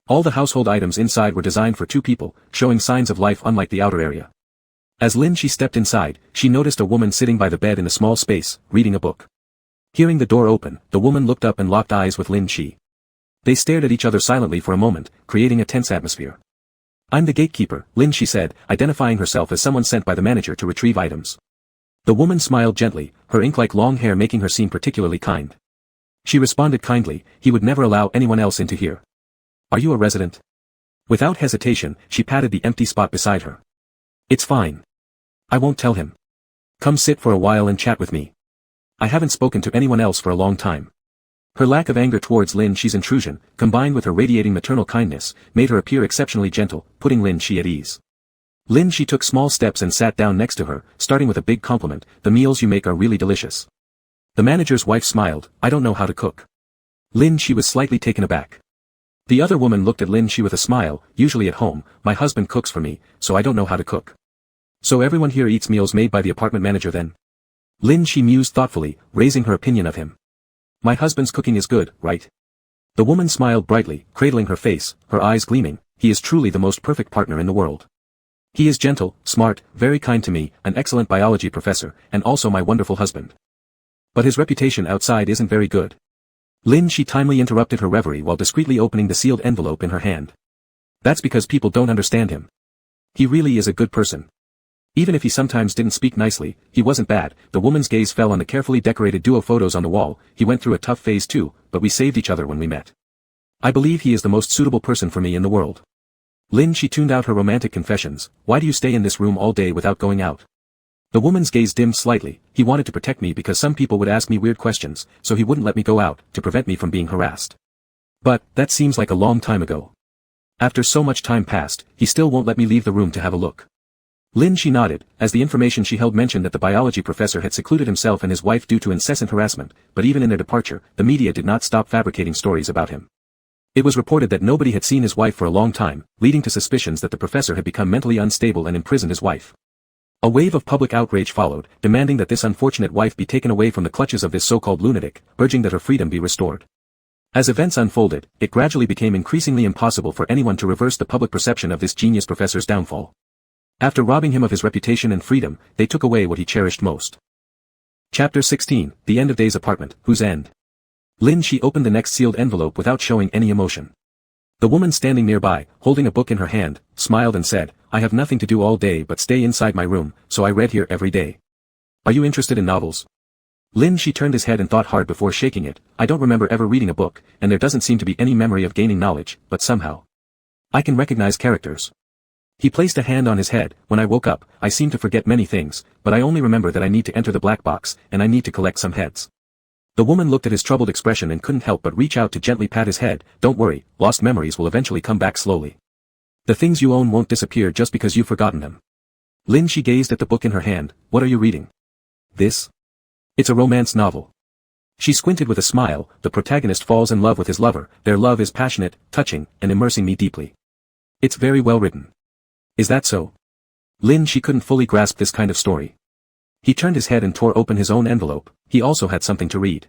[SPEAKER 1] All the household items inside were designed for two people, showing signs of life unlike the outer area. As Lin Shi stepped inside, she noticed a woman sitting by the bed in a small space, reading a book. Hearing the door open, the woman looked up and locked eyes with Lin Shi. They stared at each other silently for a moment, creating a tense atmosphere. "I'm the gatekeeper," Lin Shi said, identifying herself as someone sent by the manager to retrieve items. The woman smiled gently, her ink-like long hair making her seem particularly kind. She responded kindly, "He would never allow anyone else into here. Are you a resident?" Without hesitation, she patted the empty spot beside her. "It's fine. I won't tell him. Come sit for a while and chat with me. I haven't spoken to anyone else for a long time." Her lack of anger towards Lin Shi's intrusion, combined with her radiating maternal kindness, made her appear exceptionally gentle, putting Lin Shi at ease. Lin Shi took small steps and sat down next to her, starting with a big compliment, "The meals you make are really delicious." The manager's wife smiled, "I don't know how to cook." Lin Shi was slightly taken aback. The other woman looked at Lin Shi with a smile, "Usually at home, my husband cooks for me, so I don't know how to cook." "So everyone here eats meals made by the apartment manager then?" Lin Shi mused thoughtfully, raising her opinion of him. "My husband's cooking is good, right?" The woman smiled brightly, cradling her face, her eyes gleaming. "He is truly the most perfect partner in the world. He is gentle, smart, very kind to me, an excellent biology professor, and also my wonderful husband. But his reputation outside isn't very good." Lin Shi timely interrupted her reverie while discreetly opening the sealed envelope in her hand. "That's because people don't understand him. He really is a good person. Even if he sometimes didn't speak nicely, he wasn't bad." The woman's gaze fell on the carefully decorated duo photos on the wall. "He went through a tough phase too, but we saved each other when we met. I believe he is the most suitable person for me in the world." Lin Shi tuned out her romantic confessions. "Why do you stay in this room all day without going out?" The woman's gaze dimmed slightly. "He wanted to protect me because some people would ask me weird questions, so he wouldn't let me go out, to prevent me from being harassed. But, that seems like a long time ago. After so much time passed, he still won't let me leave the room to have a look." Lin Shi nodded, as the information she held mentioned that the biology professor had secluded himself and his wife due to incessant harassment, but even in their departure, the media did not stop fabricating stories about him. It was reported that nobody had seen his wife for a long time, leading to suspicions that the professor had become mentally unstable and imprisoned his wife. A wave of public outrage followed, demanding that this unfortunate wife be taken away from the clutches of this so-called lunatic, urging that her freedom be restored. As events unfolded, it gradually became increasingly impossible for anyone to reverse the public perception of this genius professor's downfall. After robbing him of his reputation and freedom, they took away what he cherished most. Chapter 16, The End of Day's Apartment, Whose End? Lin Shi opened the next sealed envelope without showing any emotion. The woman standing nearby, holding a book in her hand, smiled and said, "I have nothing to do all day but stay inside my room, so I read here every day. Are you interested in novels?" Lin Shi turned his head and thought hard before shaking it. "I don't remember ever reading a book, and there doesn't seem to be any memory of gaining knowledge, but somehow I can recognize characters." He placed a hand on his head. "When I woke up, I seemed to forget many things, but I only remember that I need to enter the black box, and I need to collect some heads." The woman looked at his troubled expression and couldn't help but reach out to gently pat his head. "Don't worry, lost memories will eventually come back slowly. The things you own won't disappear just because you've forgotten them." Lin Shi gazed at the book in her hand. "What are you reading?" "This? It's a romance novel." She squinted with a smile. "The protagonist falls in love with his lover. Their love is passionate, touching, and immersing me deeply. It's very well written." "Is that so?" Lin Shi couldn't fully grasp this kind of story. He turned his head and tore open his own envelope. He also had something to read.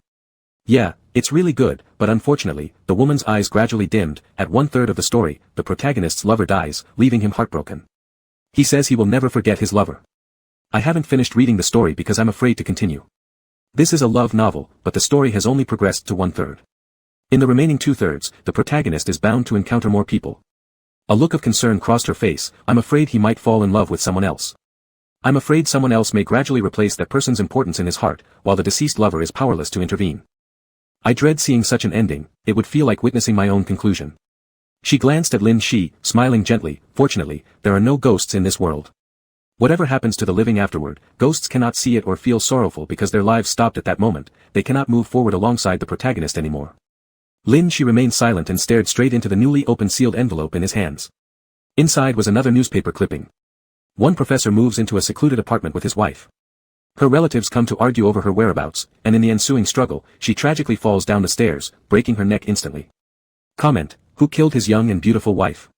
[SPEAKER 1] "Yeah, it's really good, but unfortunately," the woman's eyes gradually dimmed. "At 1/3 of the story, the protagonist's lover dies, leaving him heartbroken. He says he will never forget his lover. I haven't finished reading the story because I'm afraid to continue. This is a love novel, but the story has only progressed to 1/3. In the remaining 2/3, the protagonist is bound to encounter more people." A look of concern crossed her face. "I'm afraid he might fall in love with someone else. I'm afraid someone else may gradually replace that person's importance in his heart, while the deceased lover is powerless to intervene. I dread seeing such an ending. It would feel like witnessing my own conclusion." She glanced at Lin Shi, smiling gently. "Fortunately, there are no ghosts in this world. Whatever happens to the living afterward, ghosts cannot see it or feel sorrowful because their lives stopped at that moment. They cannot move forward alongside the protagonist anymore." Lin Shi remained silent and stared straight into the newly opened sealed envelope in his hands. Inside was another newspaper clipping. One professor moves into a secluded apartment with his wife. Her relatives come to argue over her whereabouts, and in the ensuing struggle, she tragically falls down the stairs, breaking her neck instantly. Comment: Who killed his young and beautiful wife?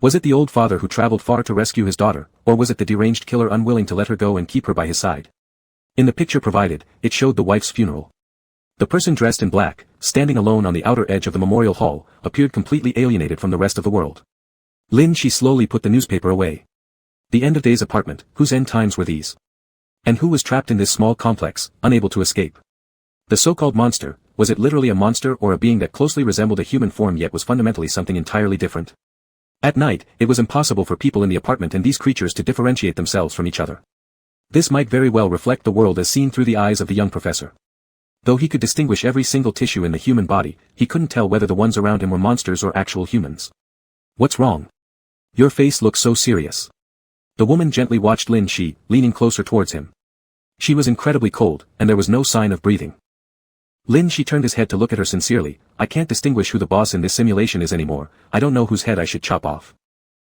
[SPEAKER 1] Was it the old father who traveled far to rescue his daughter, or was it the deranged killer unwilling to let her go and keep her by his side? In the picture provided, it showed the wife's funeral. The person dressed in black, standing alone on the outer edge of the memorial hall, appeared completely alienated from the rest of the world. Lin Shi slowly put the newspaper away. The end of days apartment, whose end times were these? And who was trapped in this small complex, unable to escape? The so-called monster, was it literally a monster or a being that closely resembled a human form yet was fundamentally something entirely different? At night, it was impossible for people in the apartment and these creatures to differentiate themselves from each other. This might very well reflect the world as seen through the eyes of the young professor. Though he could distinguish every single tissue in the human body, he couldn't tell whether the ones around him were monsters or actual humans. What's wrong? Your face looks so serious. The woman gently watched Lin Shi, leaning closer towards him. She was incredibly cold, and there was no sign of breathing. Lin Shi turned his head to look at her sincerely. I can't distinguish who the boss in this simulation is anymore. I don't know whose head I should chop off.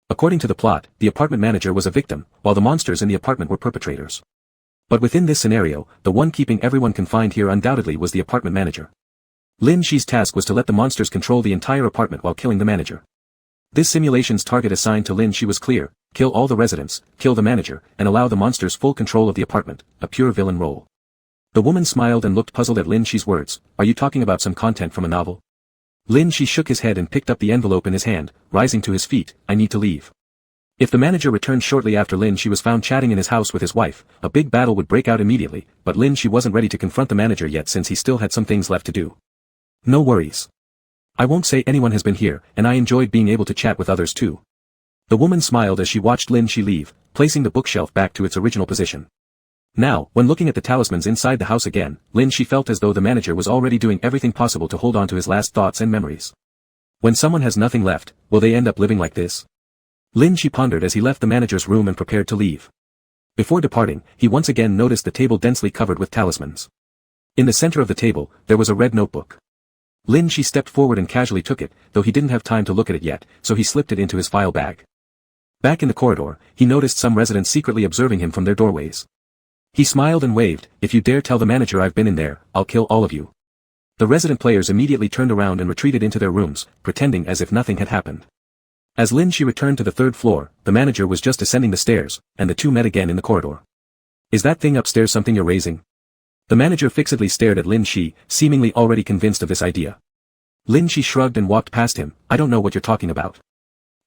[SPEAKER 1] According to the plot, the apartment manager was a victim, while the monsters in the apartment were perpetrators. But within this scenario, the one keeping everyone confined here undoubtedly was the apartment manager. Lin Shi's task was to let the monsters control the entire apartment while killing the manager. This simulation's target assigned to Lin Shi was clear: kill all the residents, kill the manager, and allow the monsters full control of the apartment, a pure villain role. The woman smiled and looked puzzled at Lin Shi's words. Are you talking about some content from a novel? Lin Shi shook his head and picked up the envelope in his hand, rising to his feet. I need to leave. If the manager returned shortly after Lin Shi was found chatting in his house with his wife, a big battle would break out immediately, but Lin Shi wasn't ready to confront the manager yet since he still had some things left to do. No worries. I won't say anyone has been here, and I enjoyed being able to chat with others too. The woman smiled as she watched Lin Shi leave, placing the bookshelf back to its original position. Now, when looking at the talismans inside the house again, Lin Shi felt as though the manager was already doing everything possible to hold on to his last thoughts and memories. When someone has nothing left, will they end up living like this? Lin Shi pondered as he left the manager's room and prepared to leave. Before departing, he once again noticed the table densely covered with talismans. In the center of the table, there was a red notebook. Lin Shi stepped forward and casually took it, though he didn't have time to look at it yet, so he slipped it into his file bag. Back in the corridor, he noticed some residents secretly observing him from their doorways. He smiled and waved. If you dare tell the manager I've been in there, I'll kill all of you. The resident players immediately turned around and retreated into their rooms, pretending as if nothing had happened. As Lin Shi returned to the third floor, the manager was just ascending the stairs, and the two met again in the corridor. Is that thing upstairs something you're raising? The manager fixedly stared at Lin Shi, seemingly already convinced of this idea. Lin Shi shrugged and walked past him. I don't know what you're talking about.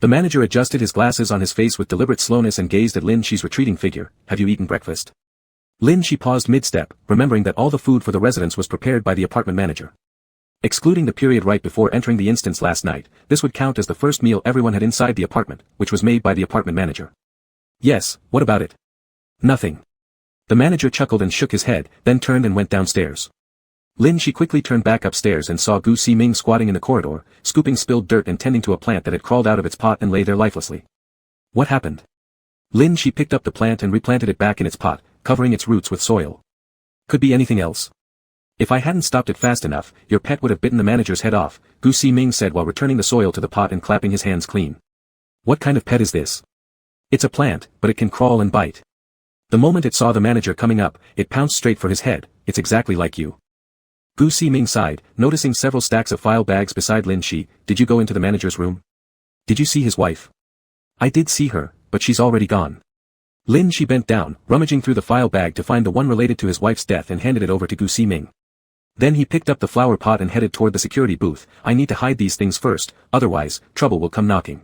[SPEAKER 1] The manager adjusted his glasses on his face with deliberate slowness and gazed at Lin Shi's retreating figure. Have you eaten breakfast? Lin Shi paused mid-step, remembering that all the food for the residents was prepared by the apartment manager. Excluding the period right before entering the instance last night, this would count as the first meal everyone had inside the apartment, which was made by the apartment manager. Yes, what about it? Nothing. The manager chuckled and shook his head, then turned and went downstairs. Lin Shi quickly turned back upstairs and saw Gu Si-ming squatting in the corridor, scooping spilled dirt and tending to a plant that had crawled out of its pot and lay there lifelessly. What happened? Lin Shi picked up the plant and replanted it back in its pot, covering its roots with soil. Could be anything else. If I hadn't stopped it fast enough, your pet would have bitten the manager's head off, Gu Si-ming said while returning the soil to the pot and clapping his hands clean. What kind of pet is this? It's a plant, but it can crawl and bite. The moment it saw the manager coming up, it pounced straight for his head. It's exactly like you. Gu Si-ming sighed, noticing several stacks of file bags beside Lin Shi. Did you go into the manager's room? Did you see his wife? I did see her, but she's already gone. Lin Shi bent down, rummaging through the file bag to find the one related to his wife's death and handed it over to Gu Si-ming. Then he picked up the flower pot and headed toward the security booth. I need to hide these things first, otherwise, trouble will come knocking.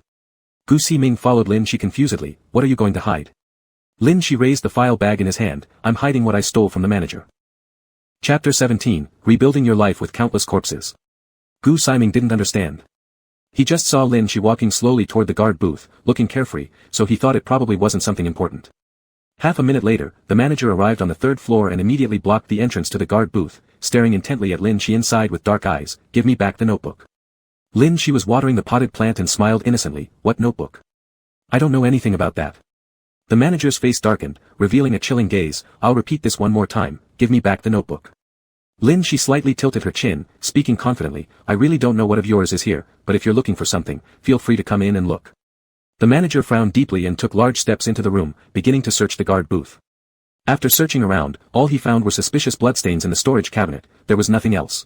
[SPEAKER 1] Gu Si-ming followed Lin Shi confusedly. What are you going to hide? Lin Shi raised the file bag in his hand. I'm hiding what I stole from the manager. Chapter 17, Rebuilding Your Life with Countless Corpses. Gu Si-ming didn't understand. He just saw Lin Shi walking slowly toward the guard booth, looking carefree, so he thought it probably wasn't something important. Half a minute later, the manager arrived on the third floor and immediately blocked the entrance to the guard booth, staring intently at Lin Shi inside with dark eyes. Give me back the notebook. Lin Shi was watering the potted plant and smiled innocently. What notebook? I don't know anything about that. The manager's face darkened, revealing a chilling gaze. I'll repeat this one more time. Give me back the notebook. Lin Shi slightly tilted her chin, speaking confidently. I really don't know what of yours is here, but if you're looking for something, feel free to come in and look. The manager frowned deeply and took large steps into the room, beginning to search the guard booth. After searching around, all he found were suspicious bloodstains in the storage cabinet. There was nothing else.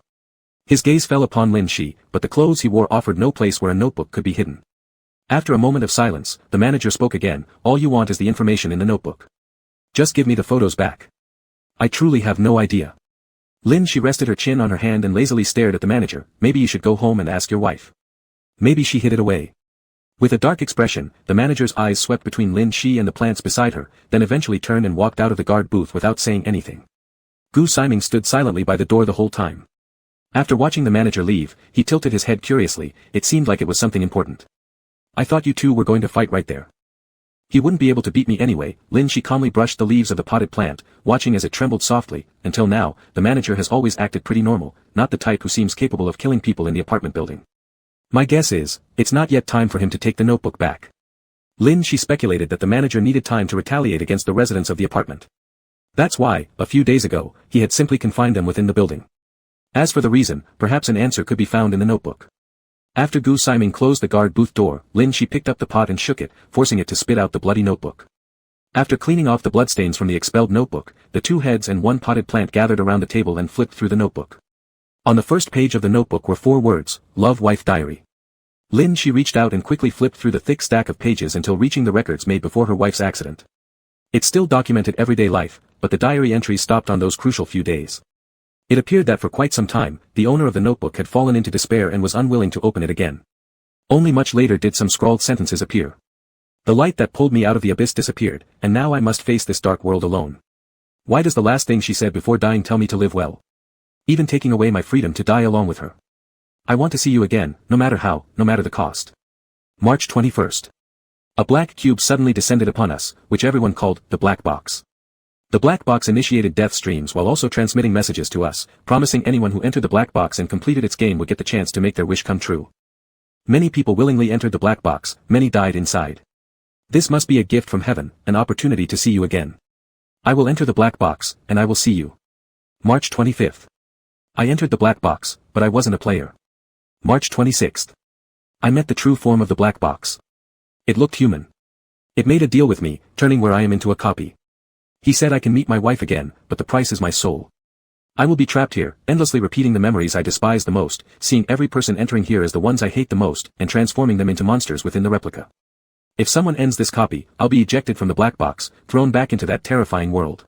[SPEAKER 1] His gaze fell upon Lin Shi, but the clothes he wore offered no place where a notebook could be hidden. After a moment of silence, the manager spoke again. All you want is the information in the notebook. Just give me the photos back. I truly have no idea. Lin Shi rested her chin on her hand and lazily stared at the manager. Maybe you should go home and ask your wife. Maybe she hid it away. With a dark expression, the manager's eyes swept between Lin Shi and the plants beside her, then eventually turned and walked out of the guard booth without saying anything. Gu Siming stood silently by the door the whole time. After watching the manager leave, he tilted his head curiously. It seemed like it was something important. I thought you two were going to fight right there. He wouldn't be able to beat me anyway. Lin Shi calmly brushed the leaves of the potted plant, watching as it trembled softly. Until now, the manager has always acted pretty normal, not the type who seems capable of killing people in the apartment building. My guess is, it's not yet time for him to take the notebook back. Lin Shi speculated that the manager needed time to retaliate against the residents of the apartment. That's why, a few days ago, he had simply confined them within the building. As for the reason, perhaps an answer could be found in the notebook. After Gu Siming closed the guard booth door, Lin Shi picked up the pot and shook it, forcing it to spit out the bloody notebook. After cleaning off the bloodstains from the expelled notebook, the two heads and one potted plant gathered around the table and flipped through the notebook. On the first page of the notebook were 4 words, Love Wife Diary. Lin Shi reached out and quickly flipped through the thick stack of pages until reaching the records made before her wife's accident. It still documented everyday life, but the diary entries stopped on those crucial few days. It appeared that for quite some time, the owner of the notebook had fallen into despair and was unwilling to open it again. Only much later did some scrawled sentences appear. The light that pulled me out of the abyss disappeared, and now I must face this dark world alone. Why does the last thing she said before dying tell me to live well? Even taking away my freedom to die along with her. I want to see you again, no matter how, no matter the cost. March 21st. A black cube suddenly descended upon us, which everyone called the black box. The black box initiated death streams while also transmitting messages to us, promising anyone who entered the black box and completed its game would get the chance to make their wish come true. Many people willingly entered the black box, many died inside. This must be a gift from heaven, an opportunity to see you again. I will enter the black box, and I will see you. March 25th. I entered the black box, but I wasn't a player. March 26th. I met the true form of the black box. It looked human. It made a deal with me, turning where I am into a copy. He said I can meet my wife again, but the price is my soul. I will be trapped here, endlessly repeating the memories I despise the most, seeing every person entering here as the ones I hate the most, and transforming them into monsters within the replica. If someone ends this copy, I'll be ejected from the black box, thrown back into that terrifying world.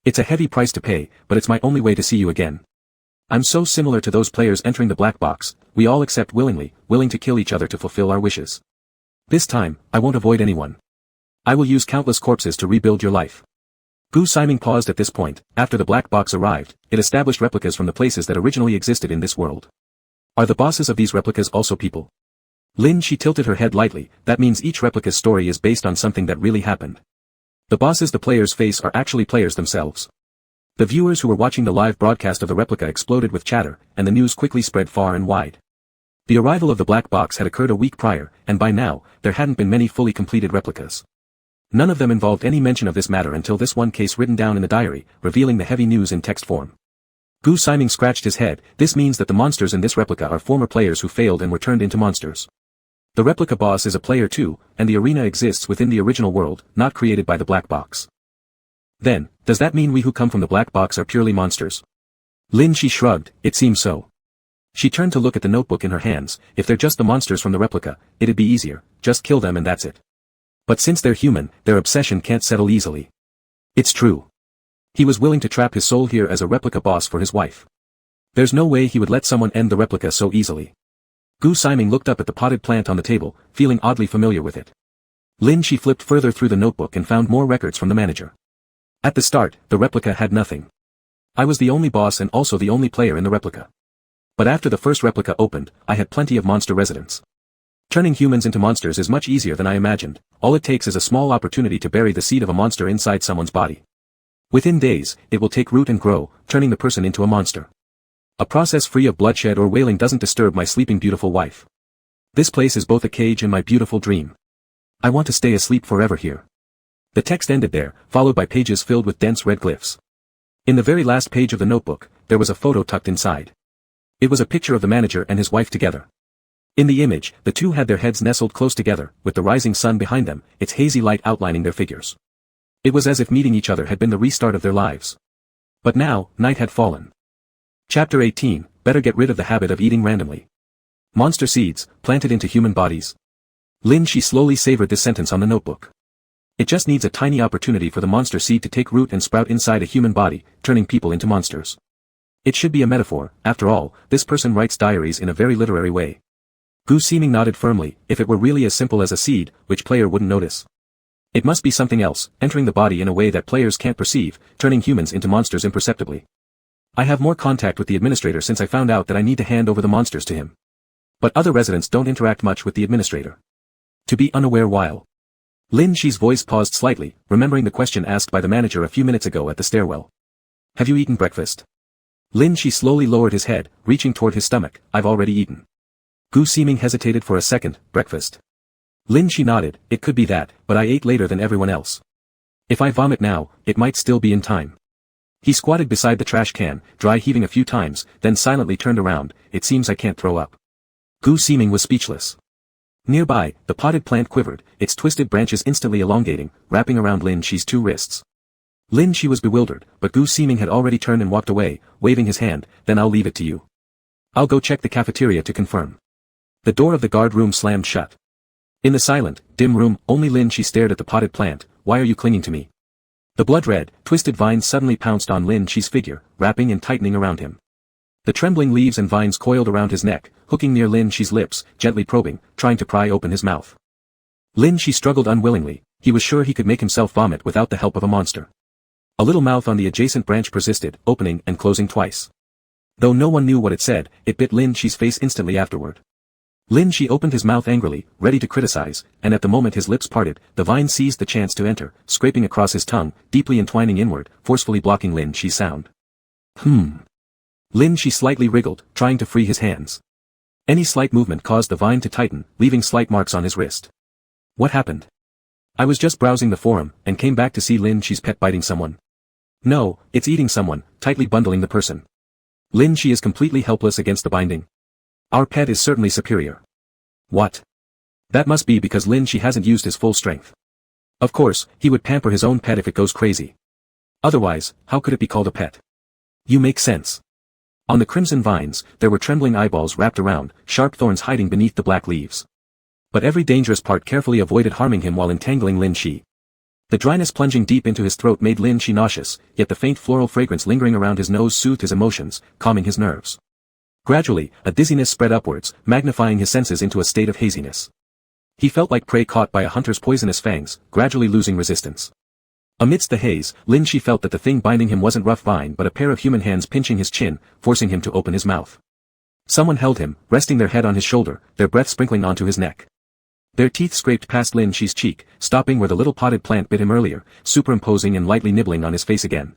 [SPEAKER 1] It's a heavy price to pay, but it's my only way to see you again. I'm so similar to those players entering the black box, we all accept willingly, willing to kill each other to fulfill our wishes. This time, I won't avoid anyone. I will use countless corpses to rebuild your life. Gu Siming paused at this point. After the black box arrived, it established replicas from the places that originally existed in this world. Are the bosses of these replicas also people? Lin Shi tilted her head lightly. That means each replica's story is based on something that really happened. The bosses the players face are actually players themselves. The viewers who were watching the live broadcast of the replica exploded with chatter, and the news quickly spread far and wide. The arrival of the black box had occurred a week prior, and by now, there hadn't been many fully completed replicas. None of them involved any mention of this matter until this one case written down in the diary, revealing the heavy news in text form. Gu Siming scratched his head. This means that the monsters in this replica are former players who failed and were turned into monsters. The replica boss is a player too, and the arena exists within the original world, not created by the black box. Then, does that mean we who come from the black box are purely monsters? Lin Shi shrugged. It seems so. She turned to look at the notebook in her hands. If they're just the monsters from the replica, it'd be easier, just kill them and that's it. But since they're human, their obsession can't settle easily. It's true. He was willing to trap his soul here as a replica boss for his wife. There's no way he would let someone end the replica so easily. Gu Siming looked up at the potted plant on the table, feeling oddly familiar with it. Lin Shi flipped further through the notebook and found more records from the manager. At the start, the replica had nothing. I was the only boss and also the only player in the replica. But after the first replica opened, I had plenty of monster residents. Turning humans into monsters is much easier than I imagined. All it takes is a small opportunity to bury the seed of a monster inside someone's body. Within days, it will take root and grow, turning the person into a monster. A process free of bloodshed or wailing doesn't disturb my sleeping beautiful wife. This place is both a cage and my beautiful dream. I want to stay asleep forever here. The text ended there, followed by pages filled with dense red glyphs. In the very last page of the notebook, there was a photo tucked inside. It was a picture of the manager and his wife together. In the image, the two had their heads nestled close together, with the rising sun behind them, its hazy light outlining their figures. It was as if meeting each other had been the restart of their lives. But now, night had fallen. Chapter 18, Better get rid of the habit of eating randomly. Monster seeds, planted into human bodies. Lin Shi slowly savored this sentence on the notebook. It just needs a tiny opportunity for the monster seed to take root and sprout inside a human body, turning people into monsters. It should be a metaphor. After all, this person writes diaries in a very literary way. Gu Ximing nodded firmly. If it were really as simple as a seed, which player wouldn't notice? It must be something else, entering the body in a way that players can't perceive, turning humans into monsters imperceptibly. I have more contact with the administrator since I found out that I need to hand over the monsters to him. But other residents don't interact much with the administrator. To be unaware while. Lin Shi's voice paused slightly, remembering the question asked by the manager a few minutes ago at the stairwell. Have you eaten breakfast? Lin Shi slowly lowered his head, reaching toward his stomach. I've already eaten. Gu Ximing hesitated for a second. Breakfast. Lin Shi nodded. It could be that, but I ate later than everyone else. If I vomit now, it might still be in time. He squatted beside the trash can, dry heaving a few times, then silently turned around. It seems I can't throw up. Gu Ximing was speechless. Nearby, the potted plant quivered, its twisted branches instantly elongating, wrapping around Lin Shi's two wrists. Lin Shi was bewildered, but Gu Ximing had already turned and walked away, waving his hand. Then I'll leave it to you. I'll go check the cafeteria to confirm. The door of the guard room slammed shut. In the silent, dim room, only Lin Shi stared at the potted plant. Why are you clinging to me? The blood-red, twisted vines suddenly pounced on Lin Shi's figure, wrapping and tightening around him. The trembling leaves and vines coiled around his neck, hooking near Lin Shi's lips, gently probing, trying to pry open his mouth. Lin Shi struggled unwillingly. He was sure he could make himself vomit without the help of a monster. A little mouth on the adjacent branch persisted, opening and closing twice. Though no one knew what it said, it bit Lin Shi's face instantly afterward. Lin Shi opened his mouth angrily, ready to criticize, and at the moment his lips parted, the vine seized the chance to enter, scraping across his tongue, deeply entwining inward, forcefully blocking Lin Shi's sound. Lin Shi slightly wriggled, trying to free his hands. Any slight movement caused the vine to tighten, leaving slight marks on his wrist. What happened? I was just browsing the forum, and came back to see Lin Shi's pet biting someone. No, it's eating someone, tightly bundling the person. Lin Shi is completely helpless against the binding. Our pet is certainly superior. What? That must be because Lin Shi hasn't used his full strength. Of course, he would pamper his own pet if it goes crazy. Otherwise, how could it be called a pet? You make sense. On the crimson vines, there were trembling eyeballs wrapped around, sharp thorns hiding beneath the black leaves. But every dangerous part carefully avoided harming him while entangling Lin Shi. The dryness plunging deep into his throat made Lin Shi nauseous, yet the faint floral fragrance lingering around his nose soothed his emotions, calming his nerves. Gradually, a dizziness spread upwards, magnifying his senses into a state of haziness. He felt like prey caught by a hunter's poisonous fangs, gradually losing resistance. Amidst the haze, Lin Shi felt that the thing binding him wasn't rough vine but a pair of human hands pinching his chin, forcing him to open his mouth. Someone held him, resting their head on his shoulder, their breath sprinkling onto his neck. Their teeth scraped past Lin Shi's cheek, stopping where the little potted plant bit him earlier, superimposing and lightly nibbling on his face again.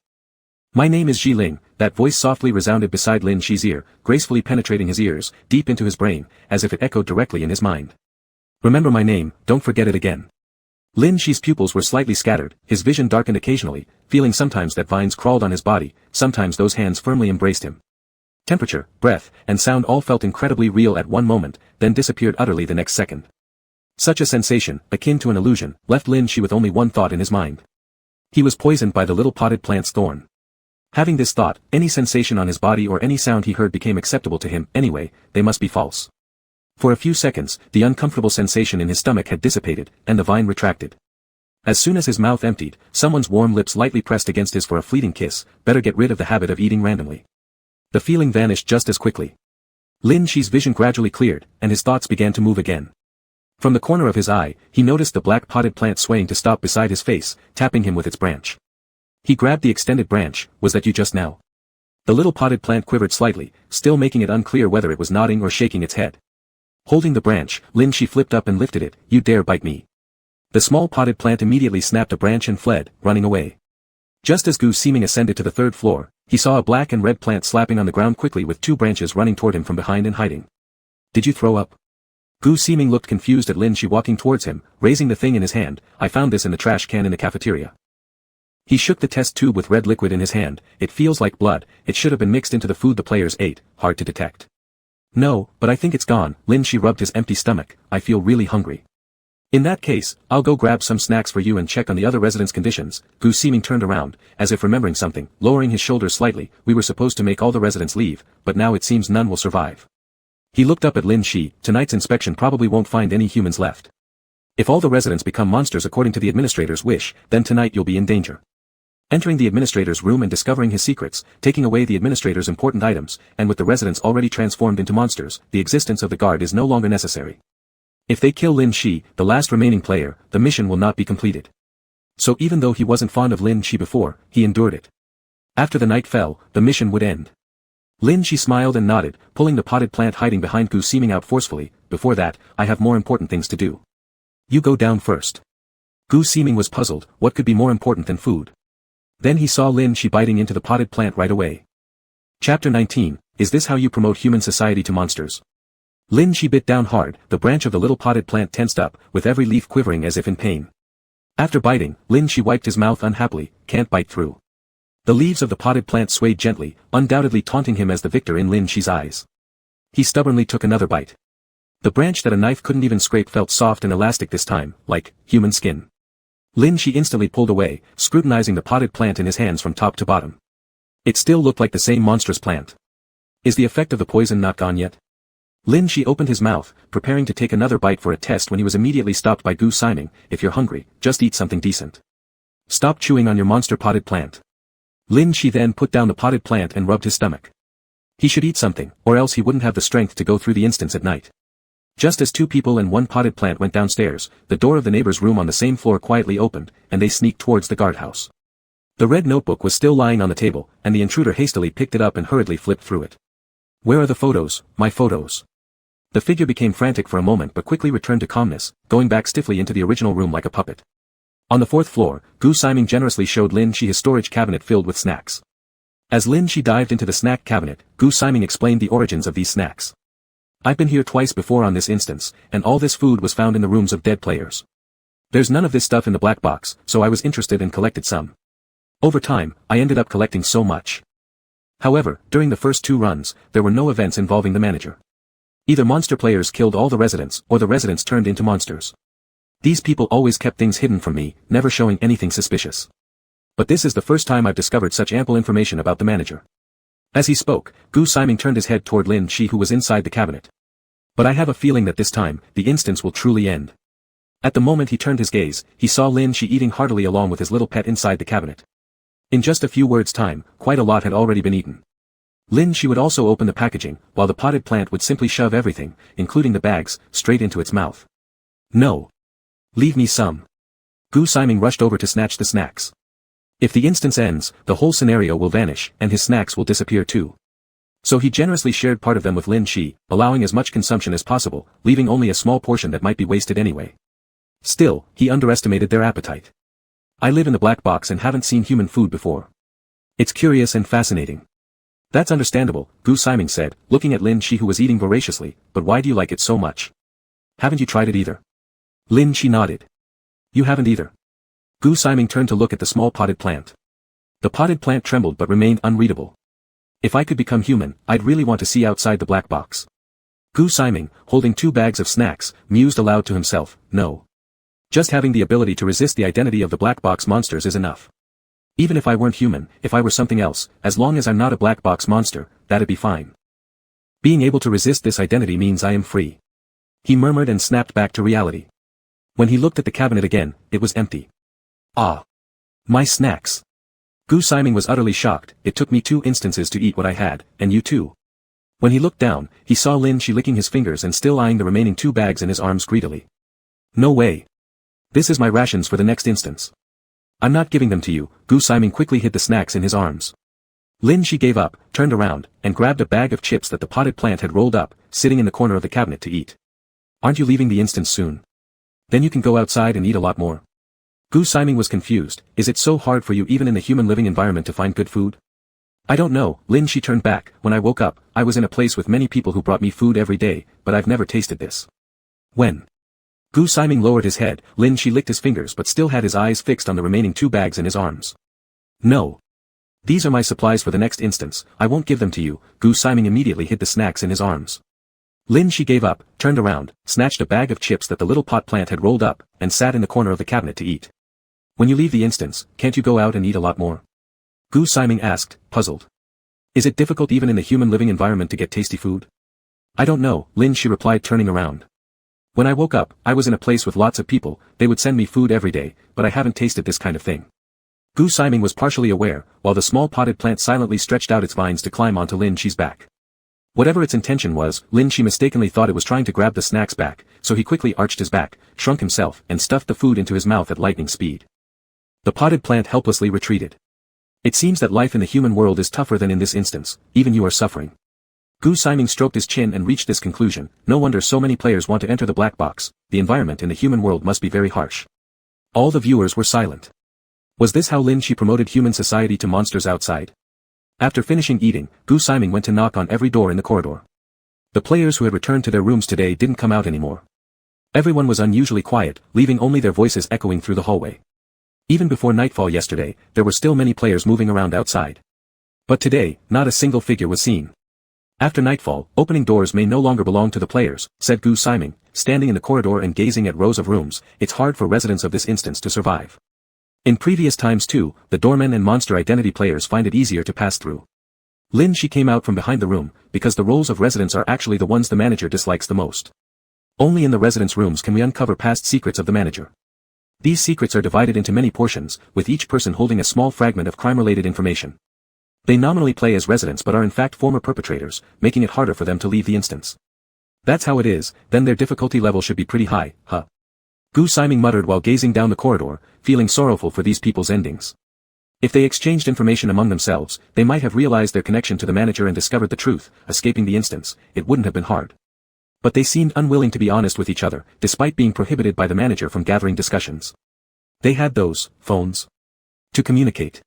[SPEAKER 1] My name is Ji Ling, that voice softly resounded beside Lin Shi's ear, gracefully penetrating his ears, deep into his brain, as if it echoed directly in his mind. Remember my name, don't forget it again. Lin Shi's pupils were slightly scattered, his vision darkened occasionally, feeling sometimes that vines crawled on his body, sometimes those hands firmly embraced him. Temperature, breath, and sound all felt incredibly real at one moment, then disappeared utterly the next second. Such a sensation, akin to an illusion, left Lin Shi with only one thought in his mind. He was poisoned by the little potted plant's thorn. Having this thought, any sensation on his body or any sound he heard became acceptable to him. Anyway, they must be false. For a few seconds, the uncomfortable sensation in his stomach had dissipated, and the vine retracted. As soon as his mouth emptied, someone's warm lips lightly pressed against his for a fleeting kiss. Better get rid of the habit of eating randomly. The feeling vanished just as quickly. Lin Shi's vision gradually cleared, and his thoughts began to move again. From the corner of his eye, he noticed the black potted plant swaying to stop beside his face, tapping him with its branch. He grabbed the extended branch. Was that you just now? The little potted plant quivered slightly, still making it unclear whether it was nodding or shaking its head. Holding the branch, Lin Shi flipped up and lifted it. You dare bite me. The small potted plant immediately snapped a branch and fled, running away. Just as Gu Ximing ascended to the third floor, he saw a black and red plant slapping on the ground quickly with two branches running toward him from behind and hiding. Did you throw up? Gu Ximing looked confused at Lin Shi walking towards him, raising the thing in his hand. I found this in the trash can in the cafeteria. He shook the test tube with red liquid in his hand. It feels like blood. It should have been mixed into the food the players ate. Hard to detect. No, but I think it's gone. Lin Shi rubbed his empty stomach. I feel really hungry. In that case, I'll go grab some snacks for you and check on the other residents' conditions. Gu Ximing turned around, as if remembering something, lowering his shoulders slightly. We were supposed to make all the residents leave, but now it seems none will survive. He looked up at Lin Shi. Tonight's inspection probably won't find any humans left. If all the residents become monsters according to the administrator's wish, then tonight you'll be in danger. Entering the administrator's room and discovering his secrets, taking away the administrator's important items, and with the residents already transformed into monsters, the existence of the guard is no longer necessary. If they kill Lin Shi, the last remaining player, the mission will not be completed. So even though he wasn't fond of Lin Shi before, he endured it. After the night fell, the mission would end. Lin Shi smiled and nodded, pulling the potted plant hiding behind Gu Siming out forcefully. Before that, I have more important things to do. You go down first. Gu Siming was puzzled, what could be more important than food? Then he saw Lin Shi biting into the potted plant right away. Chapter 19, Is this how you promote human society to monsters? Lin Shi bit down hard, the branch of the little potted plant tensed up, with every leaf quivering as if in pain. After biting, Lin Shi wiped his mouth unhappily, can't bite through. The leaves of the potted plant swayed gently, undoubtedly taunting him as the victor in Lin Shi's eyes. He stubbornly took another bite. The branch that a knife couldn't even scrape felt soft and elastic this time, like human skin. Lin Shi instantly pulled away, scrutinizing the potted plant in his hands from top to bottom. It still looked like the same monstrous plant. Is the effect of the poison not gone yet? Lin Shi opened his mouth, preparing to take another bite for a test when he was immediately stopped by Gu Siming. If you're hungry, just eat something decent. Stop chewing on your monster potted plant. Lin Shi then put down the potted plant and rubbed his stomach. He should eat something, or else he wouldn't have the strength to go through the instance at night. Just as two people and one potted plant went downstairs, the door of the neighbor's room on the same floor quietly opened, and they sneaked towards the guardhouse. The red notebook was still lying on the table, and the intruder hastily picked it up and hurriedly flipped through it. Where are the photos, my photos? The figure became frantic for a moment but quickly returned to calmness, going back stiffly into the original room like a puppet. On the fourth floor, Gu Siming generously showed Lin Shi his storage cabinet filled with snacks. As Lin Shi dived into the snack cabinet, Gu Siming explained the origins of these snacks. I've been here twice before on this instance, and all this food was found in the rooms of dead players. There's none of this stuff in the black box, so I was interested and collected some. Over time, I ended up collecting so much. However, during the first 2 runs, there were no events involving the manager. Either monster players killed all the residents, or the residents turned into monsters. These people always kept things hidden from me, never showing anything suspicious. But this is the first time I've discovered such ample information about the manager. As he spoke, Gu Siming turned his head toward Lin Shi who was inside the cabinet. But I have a feeling that this time, the instance will truly end. At the moment he turned his gaze, he saw Lin Shi eating heartily along with his little pet inside the cabinet. In just a few words' time, quite a lot had already been eaten. Lin Shi would also open the packaging, while the potted plant would simply shove everything, including the bags, straight into its mouth. No. Leave me some. Gu Siming rushed over to snatch the snacks. If the instance ends, the whole scenario will vanish, and his snacks will disappear too. So he generously shared part of them with Lin Shi, allowing as much consumption as possible, leaving only a small portion that might be wasted anyway. Still, he underestimated their appetite. I live in the black box and haven't seen human food before. It's curious and fascinating. That's understandable, Gu Siming said, looking at Lin Shi who was eating voraciously, but why do you like it so much? Haven't you tried it either? Lin Shi nodded. You haven't either. Gu Siming turned to look at the small potted plant. The potted plant trembled but remained unreadable. If I could become human, I'd really want to see outside the black box. Gu Siming, holding 2 bags of snacks, mused aloud to himself, no. Just having the ability to resist the identity of the black box monsters is enough. Even if I weren't human, if I were something else, as long as I'm not a black box monster, that'd be fine. Being able to resist this identity means I am free. He murmured and snapped back to reality. When he looked at the cabinet again, it was empty. Ah. My snacks. Gu Siming was utterly shocked. It took me 2 instances to eat what I had, and you too. When he looked down, he saw Lin Shi licking his fingers and still eyeing the remaining 2 bags in his arms greedily. No way. This is my rations for the next instance. I'm not giving them to you. Gu Siming quickly hid the snacks in his arms. Lin Shi gave up, turned around, and grabbed a bag of chips that the potted plant had rolled up, sitting in the corner of the cabinet to eat. Aren't you leaving the instance soon? Then you can go outside and eat a lot more. Gu Siming was confused. Is it so hard for you even in the human living environment to find good food? I don't know, Lin Shi turned back. When I woke up, I was in a place with many people who brought me food every day, but I've never tasted this. When? Gu Siming lowered his head. Lin Shi licked his fingers but still had his eyes fixed on the remaining 2 bags in his arms. No. These are my supplies for the next instance, I won't give them to you. Gu Siming immediately hid the snacks in his arms. Lin Shi gave up, turned around, snatched a bag of chips that the little pot plant had rolled up, and sat in the corner of the cabinet to eat. When you leave the instance, can't you go out and eat a lot more? Gu Siming asked, puzzled. Is it difficult even in the human living environment to get tasty food? I don't know, Lin Shi replied turning around. When I woke up, I was in a place with lots of people, they would send me food every day, but I haven't tasted this kind of thing. Gu Siming was partially aware, while the small potted plant silently stretched out its vines to climb onto Lin Shi's back. Whatever its intention was, Lin Shi mistakenly thought it was trying to grab the snacks back, so he quickly arched his back, shrunk himself, and stuffed the food into his mouth at lightning speed. The potted plant helplessly retreated. It seems that life in the human world is tougher than in this instance, even you are suffering. Gu Siming stroked his chin and reached this conclusion. No wonder so many players want to enter the black box, the environment in the human world must be very harsh. All the viewers were silent. Was this how Lin Shi promoted human society to monsters outside? After finishing eating, Gu Siming went to knock on every door in the corridor. The players who had returned to their rooms today didn't come out anymore. Everyone was unusually quiet, leaving only their voices echoing through the hallway. Even before nightfall yesterday, there were still many players moving around outside. But today, not a single figure was seen. After nightfall, opening doors may no longer belong to the players, said Gu Siming, standing in the corridor and gazing at rows of rooms. It's hard for residents of this instance to survive. In previous times too, the doormen and monster identity players find it easier to pass through. Lin Shi came out from behind the room, because the roles of residents are actually the ones the manager dislikes the most. Only in the residents' rooms can we uncover past secrets of the manager. These secrets are divided into many portions, with each person holding a small fragment of crime-related information. They nominally play as residents but are in fact former perpetrators, making it harder for them to leave the instance. That's how it is, then their difficulty level should be pretty high, huh? Gu Siming muttered while gazing down the corridor, feeling sorrowful for these people's endings. If they exchanged information among themselves, they might have realized their connection to the manager and discovered the truth, escaping the instance. It wouldn't have been hard. But they seemed unwilling to be honest with each other, despite being prohibited by the manager from gathering discussions. They had those phones to communicate.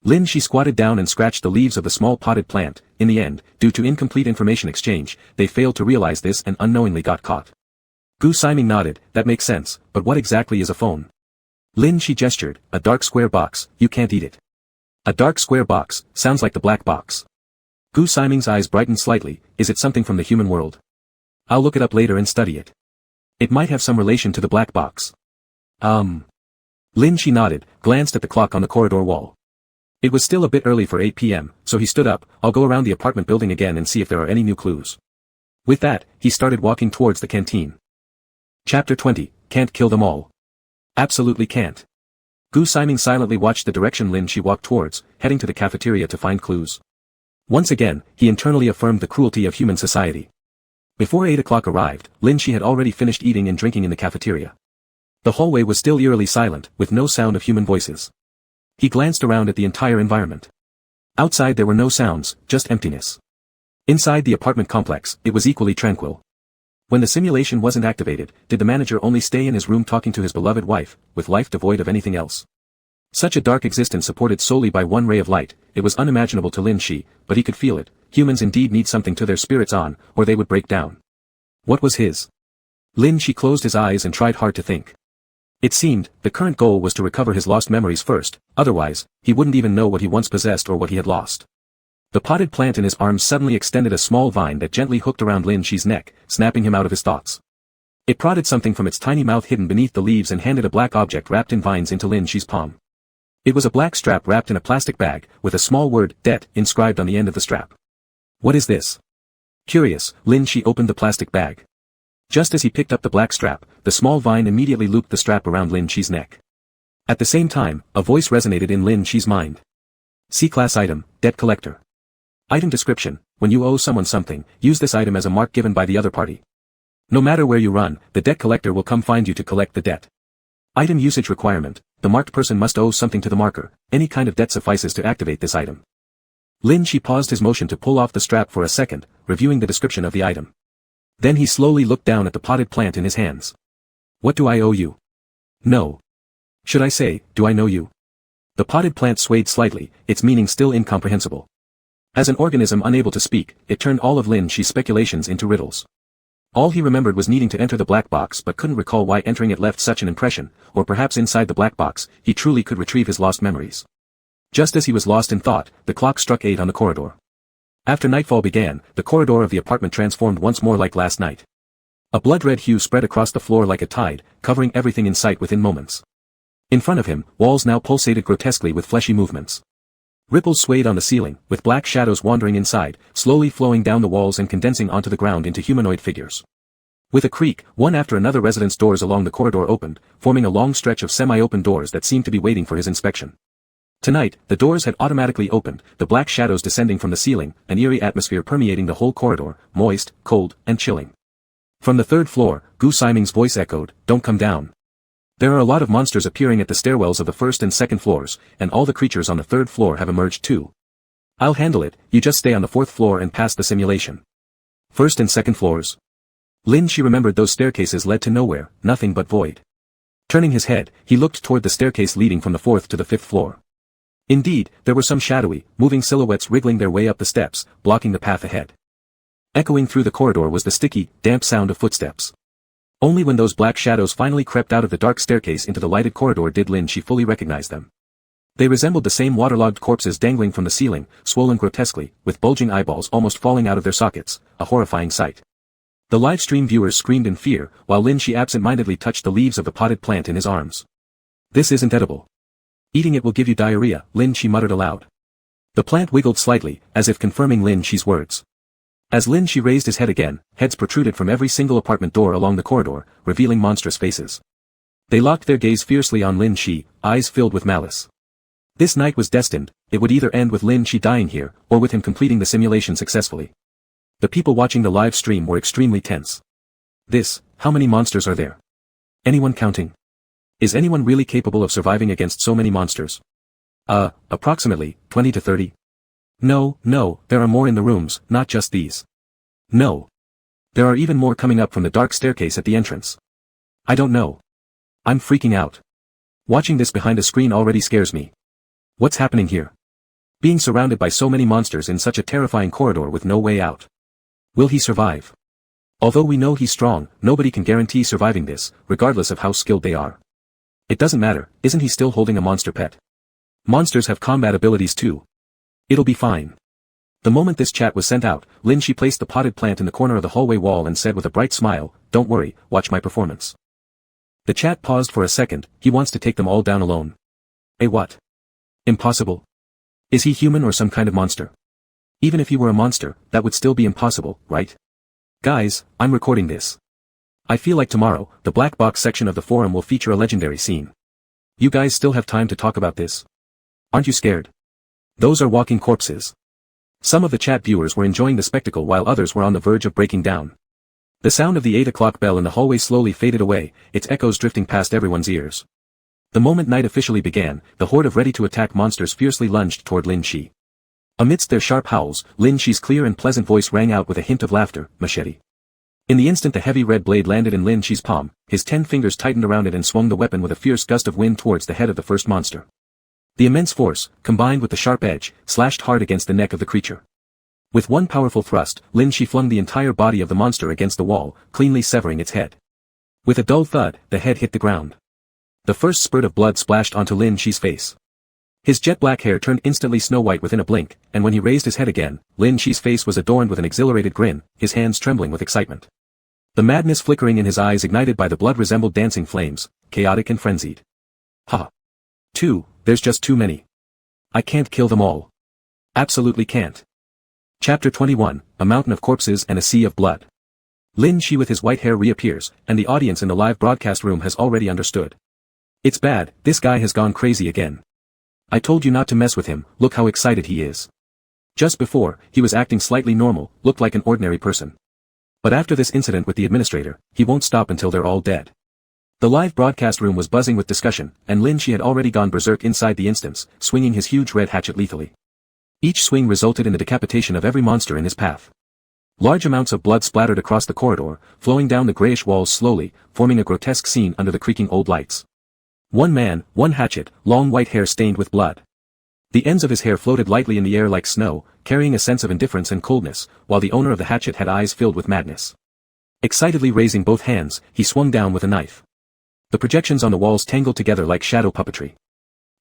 [SPEAKER 1] Lin Shi squatted down and scratched the leaves of the small potted plant. In the end, due to incomplete information exchange, they failed to realize this and unknowingly got caught. Gu Siming nodded. That makes sense, but what exactly is a phone? Lin Shi gestured. A dark square box, you can't eat it. A dark square box, sounds like the black box. Gu Siming's eyes brightened slightly. Is it something from the human world? I'll look it up later and study it. It might have some relation to the black box. Lin Shi nodded, glanced at the clock on the corridor wall. It was still a bit early for 8 p.m., so he stood up. I'll go around the apartment building again and see if there are any new clues. With that, he started walking towards the canteen. Chapter 20, Can't kill them all. Absolutely can't. Gu Siming silently watched the direction Lin Shi walked towards, heading to the cafeteria to find clues. Once again, he internally affirmed the cruelty of human society. Before 8 o'clock arrived, Lin Shi had already finished eating and drinking in the cafeteria. The hallway was still eerily silent, with no sound of human voices. He glanced around at the entire environment. Outside there were no sounds, just emptiness. Inside the apartment complex, it was equally tranquil. When the simulation wasn't activated, did the manager only stay in his room talking to his beloved wife, with life devoid of anything else? Such a dark existence supported solely by one ray of light, it was unimaginable to Lin Shi, but he could feel it. Humans indeed need something to their spirits on, or they would break down. What was his? Lin Shi closed his eyes and tried hard to think. It seemed, the current goal was to recover his lost memories first, otherwise, he wouldn't even know what he once possessed or what he had lost. The potted plant in his arms suddenly extended a small vine that gently hooked around Lin Shi's neck, snapping him out of his thoughts. It prodded something from its tiny mouth hidden beneath the leaves and handed a black object wrapped in vines into Lin Shi's palm. It was a black strap wrapped in a plastic bag, with a small word, debt, inscribed on the end of the strap. What is this? Curious, Lin Shi opened the plastic bag. Just as he picked up the black strap, the small vine immediately looped the strap around Lin Shi's neck. At the same time, a voice resonated in Lin Shi's mind. C-class item, debt collector. Item description, when you owe someone something, use this item as a mark given by the other party. No matter where you run, the debt collector will come find you to collect the debt. Item usage requirement, the marked person must owe something to the marker, any kind of debt suffices to activate this item. Lin Shi paused his motion to pull off the strap for a second, reviewing the description of the item. Then he slowly looked down at the potted plant in his hands. What do I owe you? No. Should I say, do I know you? The potted plant swayed slightly, its meaning still incomprehensible. As an organism unable to speak, it turned all of Lin Shi's speculations into riddles. All he remembered was needing to enter the black box but couldn't recall why entering it left such an impression, or perhaps inside the black box, he truly could retrieve his lost memories. Just as he was lost in thought, the clock struck 8 on the corridor. After nightfall began, the corridor of the apartment transformed once more like last night. A blood-red hue spread across the floor like a tide, covering everything in sight within moments. In front of him, walls now pulsated grotesquely with fleshy movements. Ripples swayed on the ceiling, with black shadows wandering inside, slowly flowing down the walls and condensing onto the ground into humanoid figures. With a creak, one after another residence doors along the corridor opened, forming a long stretch of semi-open doors that seemed to be waiting for his inspection. Tonight, the doors had automatically opened, the black shadows descending from the ceiling, an eerie atmosphere permeating the whole corridor, moist, cold, and chilling. From the third floor, Gu Siming's voice echoed, "Don't come down. There are a lot of monsters appearing at the stairwells of the first and second floors, and all the creatures on the third floor have emerged too. I'll handle it, you just stay on the fourth floor and pass the simulation." First and second floors. Lin Shi remembered those staircases led to nowhere, nothing but void. Turning his head, he looked toward the staircase leading from the fourth to the fifth floor. Indeed, there were some shadowy, moving silhouettes wriggling their way up the steps, blocking the path ahead. Echoing through the corridor was the sticky, damp sound of footsteps. Only when those black shadows finally crept out of the dark staircase into the lighted corridor did Lin Shi fully recognize them. They resembled the same waterlogged corpses dangling from the ceiling, swollen grotesquely, with bulging eyeballs almost falling out of their sockets, a horrifying sight. The live stream viewers screamed in fear, while Lin Shi absent-mindedly touched the leaves of the potted plant in his arms. "This isn't edible. Eating it will give you diarrhea," Lin Shi muttered aloud. The plant wiggled slightly, as if confirming Lin Shi's words. As Lin Shi raised his head again, heads protruded from every single apartment door along the corridor, revealing monstrous faces. They locked their gaze fiercely on Lin Shi, eyes filled with malice. This night was destined, it would either end with Lin Shi dying here, or with him completing the simulation successfully. The people watching the live stream were extremely tense. How many monsters are there? Anyone counting? Is anyone really capable of surviving against so many monsters? Approximately, 20 to 30. No, there are more in the rooms, not just these. No. There are even more coming up from the dark staircase at the entrance. I don't know. I'm freaking out. Watching this behind a screen already scares me. What's happening here? Being surrounded by so many monsters in such a terrifying corridor with no way out. Will he survive? Although we know he's strong, nobody can guarantee surviving this, regardless of how skilled they are. It doesn't matter, isn't he still holding a monster pet? Monsters have combat abilities too. It'll be fine. The moment this chat was sent out, Lin Shi placed the potted plant in the corner of the hallway wall and said with a bright smile, "Don't worry, watch my performance." The chat paused for a second, he wants to take them all down alone. What? Impossible. Is he human or some kind of monster? Even if he were a monster, that would still be impossible, right? Guys, I'm recording this. I feel like tomorrow, the black box section of the forum will feature a legendary scene. You guys still have time to talk about this? Aren't you scared? Those are walking corpses. Some of the chat viewers were enjoying the spectacle while others were on the verge of breaking down. The sound of the 8 o'clock bell in the hallway slowly faded away, its echoes drifting past everyone's ears. The moment night officially began, the horde of ready-to-attack monsters fiercely lunged toward Lin Shi. Amidst their sharp howls, Lin Shi's clear and pleasant voice rang out with a hint of laughter, "Machete." In the instant the heavy red blade landed in Lin Shi's palm, his 10 fingers tightened around it and swung the weapon with a fierce gust of wind towards the head of the first monster. The immense force, combined with the sharp edge, slashed hard against the neck of the creature. With one powerful thrust, Lin Shi flung the entire body of the monster against the wall, cleanly severing its head. With a dull thud, the head hit the ground. The first spurt of blood splashed onto Lin Shi's face. His jet-black hair turned instantly snow-white within a blink, and when he raised his head again, Lin Shi's face was adorned with an exhilarated grin, his hands trembling with excitement. The madness flickering in his eyes ignited by the blood resembled dancing flames, chaotic and frenzied. Ha! There's just too many. I can't kill them all. Absolutely can't. Chapter 21, A Mountain of Corpses and a Sea of Blood. Lin Shi with his white hair reappears, and the audience in the live broadcast room has already understood. It's bad, this guy has gone crazy again. I told you not to mess with him, look how excited he is. Just before, he was acting slightly normal, looked like an ordinary person. But after this incident with the administrator, he won't stop until they're all dead. The live broadcast room was buzzing with discussion, and Lin Shi had already gone berserk inside the instance, swinging his huge red hatchet lethally. Each swing resulted in the decapitation of every monster in his path. Large amounts of blood splattered across the corridor, flowing down the grayish walls slowly, forming a grotesque scene under the creaking old lights. One man, one hatchet, long white hair stained with blood. The ends of his hair floated lightly in the air like snow, carrying a sense of indifference and coldness, while the owner of the hatchet had eyes filled with madness. Excitedly raising both hands, he swung down with a knife. The projections on the walls tangled together like shadow puppetry.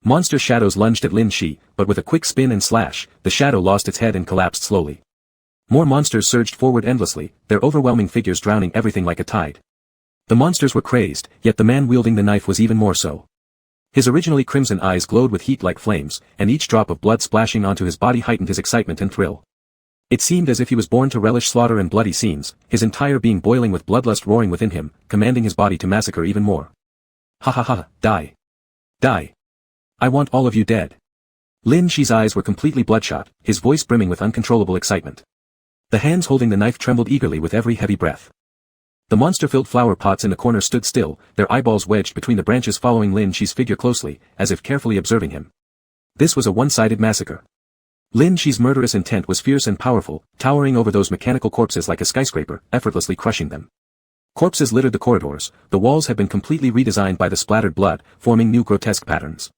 [SPEAKER 1] Monster shadows lunged at Lin Shi, but with a quick spin and slash, the shadow lost its head and collapsed slowly. More monsters surged forward endlessly, their overwhelming figures drowning everything like a tide. The monsters were crazed, yet the man wielding the knife was even more so. His originally crimson eyes glowed with heat like flames, and each drop of blood splashing onto his body heightened his excitement and thrill. It seemed as if he was born to relish slaughter and bloody scenes, his entire being boiling with bloodlust roaring within him, commanding his body to massacre even more. Ha ha ha, die. Die. I want all of you dead. Lin Shi's eyes were completely bloodshot, his voice brimming with uncontrollable excitement. The hands holding the knife trembled eagerly with every heavy breath. The monster-filled flower pots in the corner stood still, their eyeballs wedged between the branches following Lin Shi's figure closely, as if carefully observing him. This was a one-sided massacre. Lin Shi's murderous intent was fierce and powerful, towering over those mechanical corpses like a skyscraper, effortlessly crushing them. Corpses littered the corridors, the walls had been completely redesigned by the splattered blood, forming new grotesque patterns.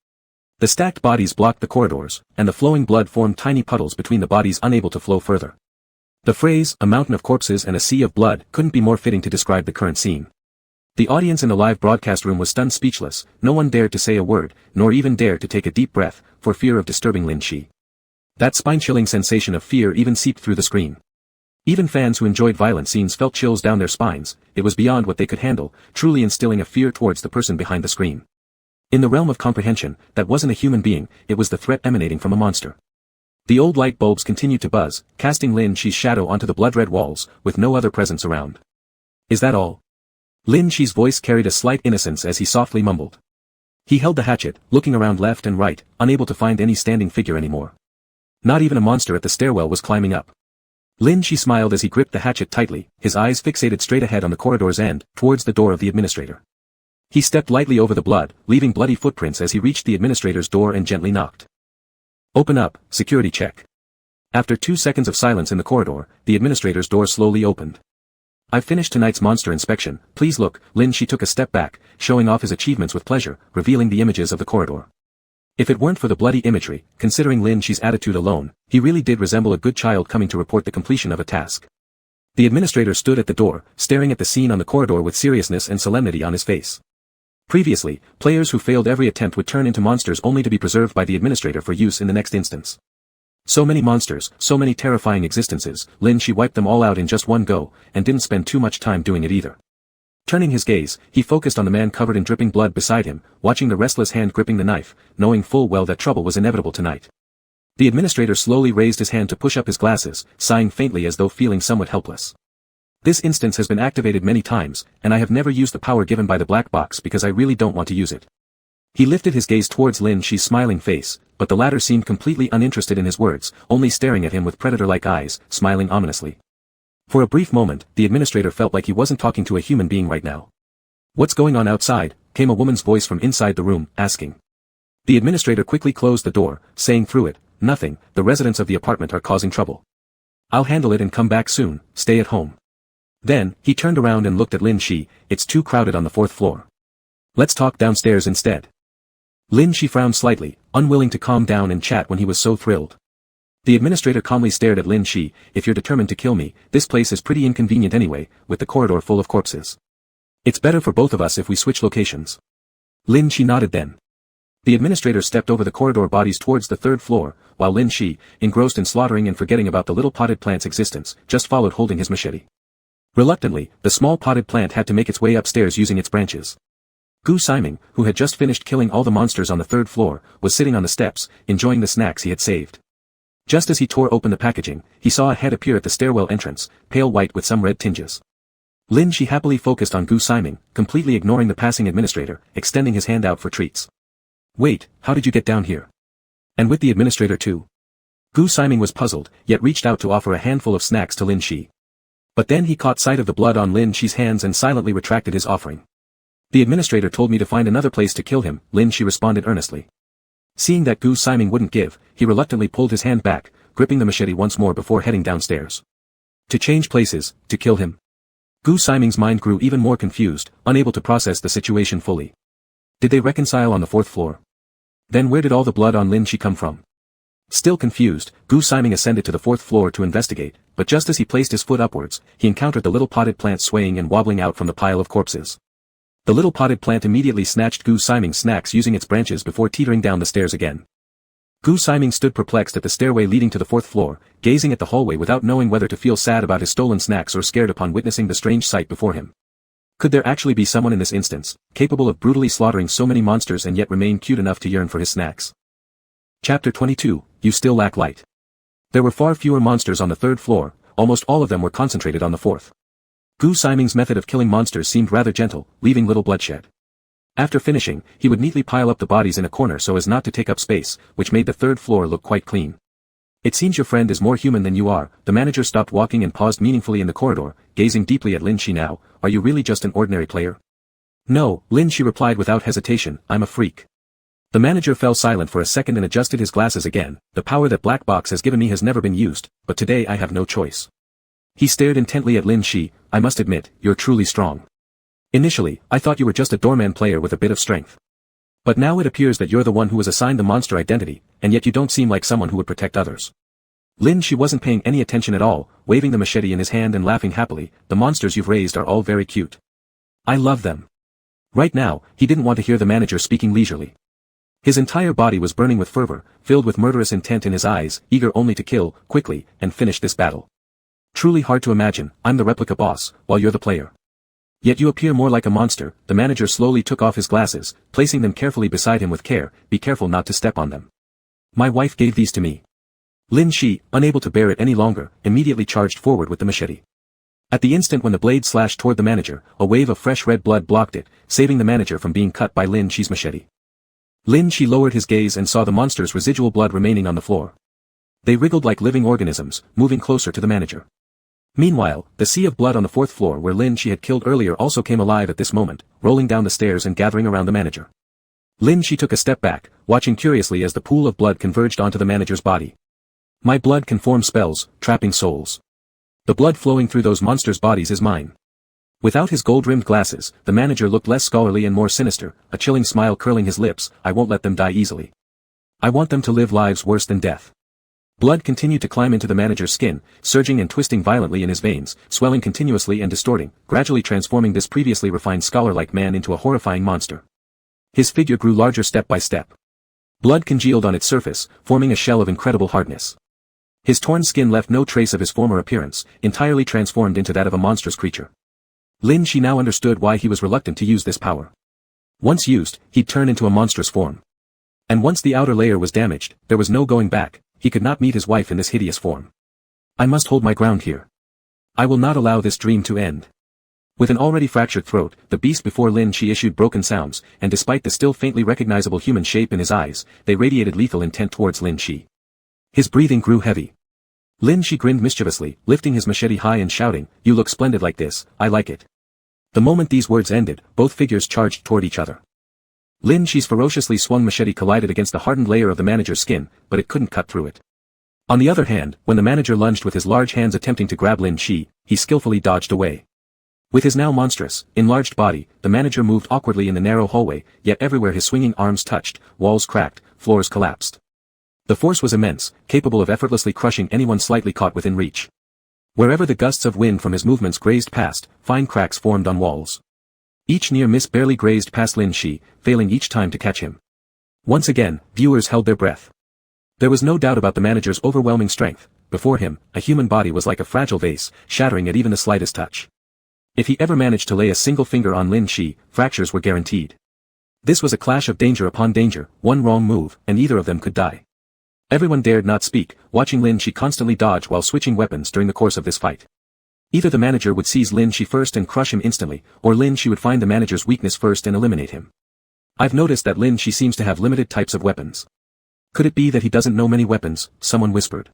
[SPEAKER 1] The stacked bodies blocked the corridors, and the flowing blood formed tiny puddles between the bodies unable to flow further. The phrase, a mountain of corpses and a sea of blood, couldn't be more fitting to describe the current scene. The audience in the live broadcast room was stunned speechless, no one dared to say a word, nor even dared to take a deep breath, for fear of disturbing Lin Shi. That spine-chilling sensation of fear even seeped through the screen. Even fans who enjoyed violent scenes felt chills down their spines, it was beyond what they could handle, truly instilling a fear towards the person behind the screen. In the realm of comprehension, that wasn't a human being, it was the threat emanating from a monster. The old light bulbs continued to buzz, casting Lin Shi's shadow onto the blood-red walls, with no other presence around. Is that all? Lin Shi's voice carried a slight innocence as he softly mumbled. He held the hatchet, looking around left and right, unable to find any standing figure anymore. Not even a monster at the stairwell was climbing up. Lin Shi smiled as he gripped the hatchet tightly, his eyes fixated straight ahead on the corridor's end, towards the door of the administrator. He stepped lightly over the blood, leaving bloody footprints as he reached the administrator's door and gently knocked. Open up, security check. After 2 seconds of silence in the corridor, the administrator's door slowly opened. I've finished tonight's monster inspection, please look. Lin Shi took a step back, showing off his achievements with pleasure, revealing the images of the corridor. If it weren't for the bloody imagery, considering Lin Shi's attitude alone, he really did resemble a good child coming to report the completion of a task. The administrator stood at the door, staring at the scene on the corridor with seriousness and solemnity on his face. Previously, players who failed every attempt would turn into monsters only to be preserved by the administrator for use in the next instance. So many monsters, so many terrifying existences, Lin Shi wiped them all out in just one go, and didn't spend too much time doing it either. Turning his gaze, he focused on the man covered in dripping blood beside him, watching the restless hand gripping the knife, knowing full well that trouble was inevitable tonight. The administrator slowly raised his hand to push up his glasses, sighing faintly as though feeling somewhat helpless. This instance has been activated many times, and I have never used the power given by the black box because I really don't want to use it. He lifted his gaze towards Lin Shi's smiling face, but the latter seemed completely uninterested in his words, only staring at him with predator-like eyes, smiling ominously. For a brief moment, the administrator felt like he wasn't talking to a human being right now. What's going on outside? Came a woman's voice from inside the room, asking. The administrator quickly closed the door, saying through it, nothing, the residents of the apartment are causing trouble. I'll handle it and come back soon, stay at home. Then, he turned around and looked at Lin Shi, it's too crowded on the 4th floor. Let's talk downstairs instead. Lin Shi frowned slightly, unwilling to calm down and chat when he was so thrilled. The administrator calmly stared at Lin Shi, if you're determined to kill me, this place is pretty inconvenient anyway, with the corridor full of corpses. It's better for both of us if we switch locations. Lin Shi nodded then. The administrator stepped over the corridor bodies towards the 3rd floor, while Lin Shi, engrossed in slaughtering and forgetting about the little potted plant's existence, just followed holding his machete. Reluctantly, the small potted plant had to make its way upstairs using its branches. Gu Siming, who had just finished killing all the monsters on the 3rd floor, was sitting on the steps, enjoying the snacks he had saved. Just as he tore open the packaging, he saw a head appear at the stairwell entrance, pale white with some red tinges. Lin Shi happily focused on Gu Siming, completely ignoring the passing administrator, extending his hand out for treats. Wait, how did you get down here? And with the administrator too? Gu Siming was puzzled, yet reached out to offer a handful of snacks to Lin Shi. But then he caught sight of the blood on Lin Shi's hands and silently retracted his offering. The administrator told me to find another place to kill him, Lin Shi responded earnestly. Seeing that Gu Siming wouldn't give, he reluctantly pulled his hand back, gripping the machete once more before heading downstairs. To change places, to kill him. Gu Siming's mind grew even more confused, unable to process the situation fully. Did they reconcile on the 4th floor? Then where did all the blood on Lin Shi come from? Still confused, Gu Siming ascended to the 4th floor to investigate, but just as he placed his foot upwards, he encountered the little potted plant swaying and wobbling out from the pile of corpses. The little potted plant immediately snatched Gu Siming's snacks using its branches before teetering down the stairs again. Gu Siming stood perplexed at the stairway leading to the 4th floor, gazing at the hallway without knowing whether to feel sad about his stolen snacks or scared upon witnessing the strange sight before him. Could there actually be someone in this instance, capable of brutally slaughtering so many monsters and yet remain cute enough to yearn for his snacks? Chapter 22, You Still Lack Light. There were far fewer monsters on the 3rd floor, almost all of them were concentrated on the 4th. Gu Siming's method of killing monsters seemed rather gentle, leaving little bloodshed. After finishing, he would neatly pile up the bodies in a corner so as not to take up space, which made the third floor look quite clean. It seems your friend is more human than you are. The manager stopped walking and paused meaningfully in the corridor, gazing deeply at Lin Shi. Now, are you really just an ordinary player? No, Lin Shi replied without hesitation, I'm a freak. The manager fell silent for a second and adjusted his glasses again. The power that Black Box has given me has never been used, but today I have no choice. He stared intently at Lin Shi. I must admit, you're truly strong. Initially, I thought you were just a doorman player with a bit of strength. But now it appears that you're the one who was assigned the monster identity, and yet you don't seem like someone who would protect others. Lin Shi wasn't paying any attention at all, waving the machete in his hand and laughing happily. The monsters you've raised are all very cute. I love them. Right now, he didn't want to hear the manager speaking leisurely. His entire body was burning with fervor, filled with murderous intent in his eyes, eager only to kill, quickly, and finish this battle. Truly hard to imagine, I'm the replica boss, while you're the player. Yet you appear more like a monster. The manager slowly took off his glasses, placing them carefully beside him with care. Be careful not to step on them. My wife gave these to me. Lin Shi, unable to bear it any longer, immediately charged forward with the machete. At the instant when the blade slashed toward the manager, a wave of fresh red blood blocked it, saving the manager from being cut by Lin Shi's machete. Lin Shi lowered his gaze and saw the monster's residual blood remaining on the floor. They wriggled like living organisms, moving closer to the manager. Meanwhile, the sea of blood on the fourth floor where Lin Shi had killed earlier also came alive at this moment, rolling down the stairs and gathering around the manager. Lin Shi took a step back, watching curiously as the pool of blood converged onto the manager's body. My blood can form spells, trapping souls. The blood flowing through those monsters' bodies is mine. Without his gold-rimmed glasses, the manager looked less scholarly and more sinister, a chilling smile curling his lips. I won't let them die easily. I want them to live lives worse than death. Blood continued to climb into the manager's skin, surging and twisting violently in his veins, swelling continuously and distorting, gradually transforming this previously refined scholar-like man into a horrifying monster. His figure grew larger step by step. Blood congealed on its surface, forming a shell of incredible hardness. His torn skin left no trace of his former appearance, entirely transformed into that of a monstrous creature. Lin Shi now understood why he was reluctant to use this power. Once used, he'd turn into a monstrous form. And once the outer layer was damaged, there was no going back. He could not meet his wife in this hideous form. I must hold my ground here. I will not allow this dream to end. With an already fractured throat, the beast before Lin Shi issued broken sounds, and despite the still faintly recognizable human shape in his eyes, they radiated lethal intent towards Lin Shi. His breathing grew heavy. Lin Shi grinned mischievously, lifting his machete high and shouting, You look splendid like this, I like it. The moment these words ended, both figures charged toward each other. Lin Shi's ferociously swung machete collided against the hardened layer of the manager's skin, but it couldn't cut through it. On the other hand, when the manager lunged with his large hands attempting to grab Lin Shi, he skillfully dodged away. With his now monstrous, enlarged body, the manager moved awkwardly in the narrow hallway, yet everywhere his swinging arms touched, walls cracked, floors collapsed. The force was immense, capable of effortlessly crushing anyone slightly caught within reach. Wherever the gusts of wind from his movements grazed past, fine cracks formed on walls. Each near miss barely grazed past Lin Shi, failing each time to catch him. Once again, viewers held their breath. There was no doubt about the manager's overwhelming strength. Before him, a human body was like a fragile vase, shattering at even the slightest touch. If he ever managed to lay a single finger on Lin Shi, fractures were guaranteed. This was a clash of danger upon danger, one wrong move, and either of them could die. Everyone dared not speak, watching Lin Shi constantly dodge while switching weapons during the course of this fight. Either the manager would seize Lin Shi first and crush him instantly, or Lin Shi would find the manager's weakness first and eliminate him. I've noticed that Lin Shi seems to have limited types of weapons. Could it be that he doesn't know many weapons? Someone whispered.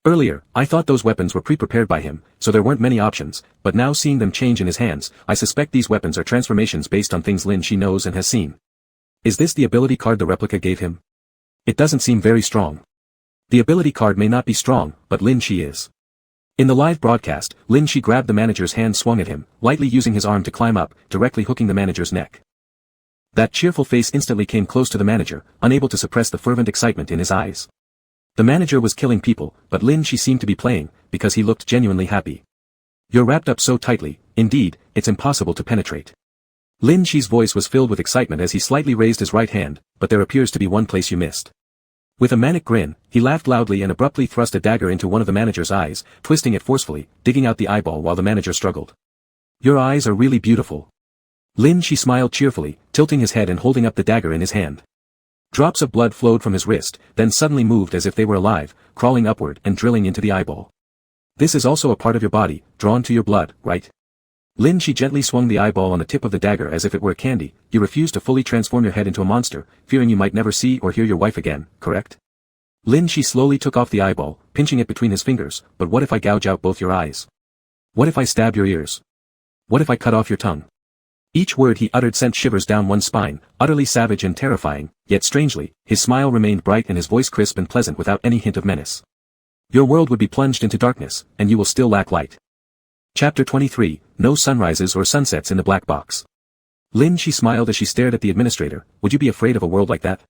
[SPEAKER 1] Earlier, I thought those weapons were pre-prepared by him, so there weren't many options, but now seeing them change in his hands, I suspect these weapons are transformations based on things Lin Shi knows and has seen. Is this the ability card the replica gave him? It doesn't seem very strong. The ability card may not be strong, but Lin Shi is. In the live broadcast, Lin Shi grabbed the manager's hand swung at him, lightly using his arm to climb up, directly hooking the manager's neck. That cheerful face instantly came close to the manager, unable to suppress the fervent excitement in his eyes. The manager was killing people, but Lin Shi seemed to be playing, because he looked genuinely happy. You're wrapped up so tightly, indeed, it's impossible to penetrate. Lin Shi's voice was filled with excitement as he slightly raised his right hand, but there appears to be one place you missed. With a manic grin, he laughed loudly and abruptly thrust a dagger into one of the manager's eyes, twisting it forcefully, digging out the eyeball while the manager struggled. Your eyes are really beautiful. Lin Shi smiled cheerfully, tilting his head and holding up the dagger in his hand. Drops of blood flowed from his wrist, then suddenly moved as if they were alive, crawling upward and drilling into the eyeball. This is also a part of your body, drawn to your blood, right? Lin Shi gently swung the eyeball on the tip of the dagger as if it were candy. You refuse to fully transform your head into a monster, fearing you might never see or hear your wife again, correct? Lin Shi slowly took off the eyeball, pinching it between his fingers. But what if I gouge out both your eyes? What if I stab your ears? What if I cut off your tongue? Each word he uttered sent shivers down one's spine, utterly savage and terrifying, yet strangely, his smile remained bright and his voice crisp and pleasant without any hint of menace. Your world would be plunged into darkness, and you will still lack light. Chapter 23, No Sunrises or Sunsets in the Black Box. Lin Shi smiled as she stared at the administrator. Would you be afraid of a world like that?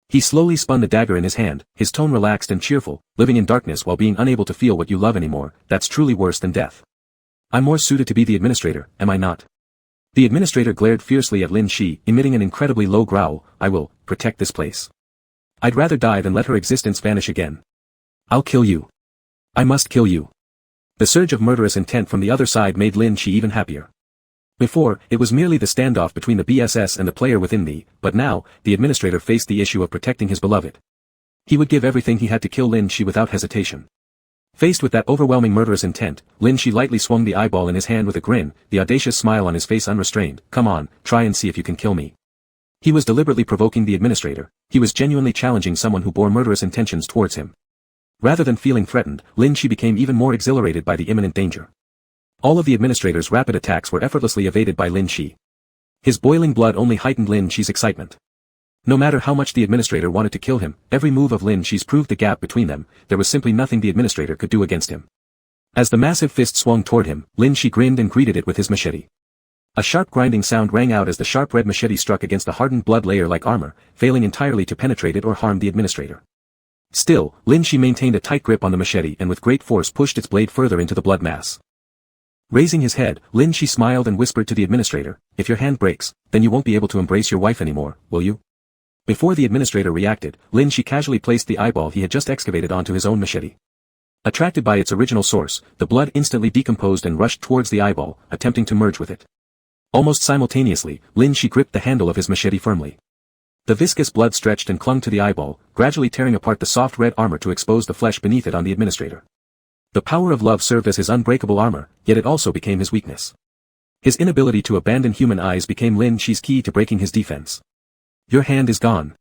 [SPEAKER 1] He slowly spun the dagger in his hand, his tone relaxed and cheerful. Living in darkness while being unable to feel what you love anymore, that's truly worse than death. I'm more suited to be the administrator, am I not? The administrator glared fiercely at Lin Shi, emitting an incredibly low growl. I will protect this place. I'd rather die than let her existence vanish again. I'll kill you. I must kill you. The surge of murderous intent from the other side made Lin Shi even happier. Before, it was merely the standoff between the BSS and the player within me, but now, the administrator faced the issue of protecting his beloved. He would give everything he had to kill Lin Shi without hesitation. Faced with that overwhelming murderous intent, Lin Shi lightly swung the eyeball in his hand with a grin, the audacious smile on his face unrestrained. Come on, try and see if you can kill me. He was deliberately provoking the administrator. He was genuinely challenging someone who bore murderous intentions towards him. Rather than feeling threatened, Lin Shi became even more exhilarated by the imminent danger. All of the administrator's rapid attacks were effortlessly evaded by Lin Shi. His boiling blood only heightened Lin Shi's excitement. No matter how much the administrator wanted to kill him, every move of Lin Shi's proved the gap between them. There was simply nothing the administrator could do against him. As the massive fist swung toward him, Lin Shi grinned and greeted it with his machete. A sharp grinding sound rang out as the sharp red machete struck against the hardened blood layer like armor, failing entirely to penetrate it or harm the administrator. Still, Lin Shi maintained a tight grip on the machete and with great force pushed its blade further into the blood mass. Raising his head, Lin Shi smiled and whispered to the administrator, if your hand breaks, then you won't be able to embrace your wife anymore, will you? Before the administrator reacted, Lin Shi casually placed the eyeball he had just excavated onto his own machete. Attracted by its original source, the blood instantly decomposed and rushed towards the eyeball, attempting to merge with it. Almost simultaneously, Lin Shi gripped the handle of his machete firmly. The viscous blood stretched and clung to the eyeball, gradually tearing apart the soft red armor to expose the flesh beneath it on the administrator. The power of love served as his unbreakable armor, yet it also became his weakness. His inability to abandon human eyes became Lin Shi's key to breaking his defense. Your hand is gone.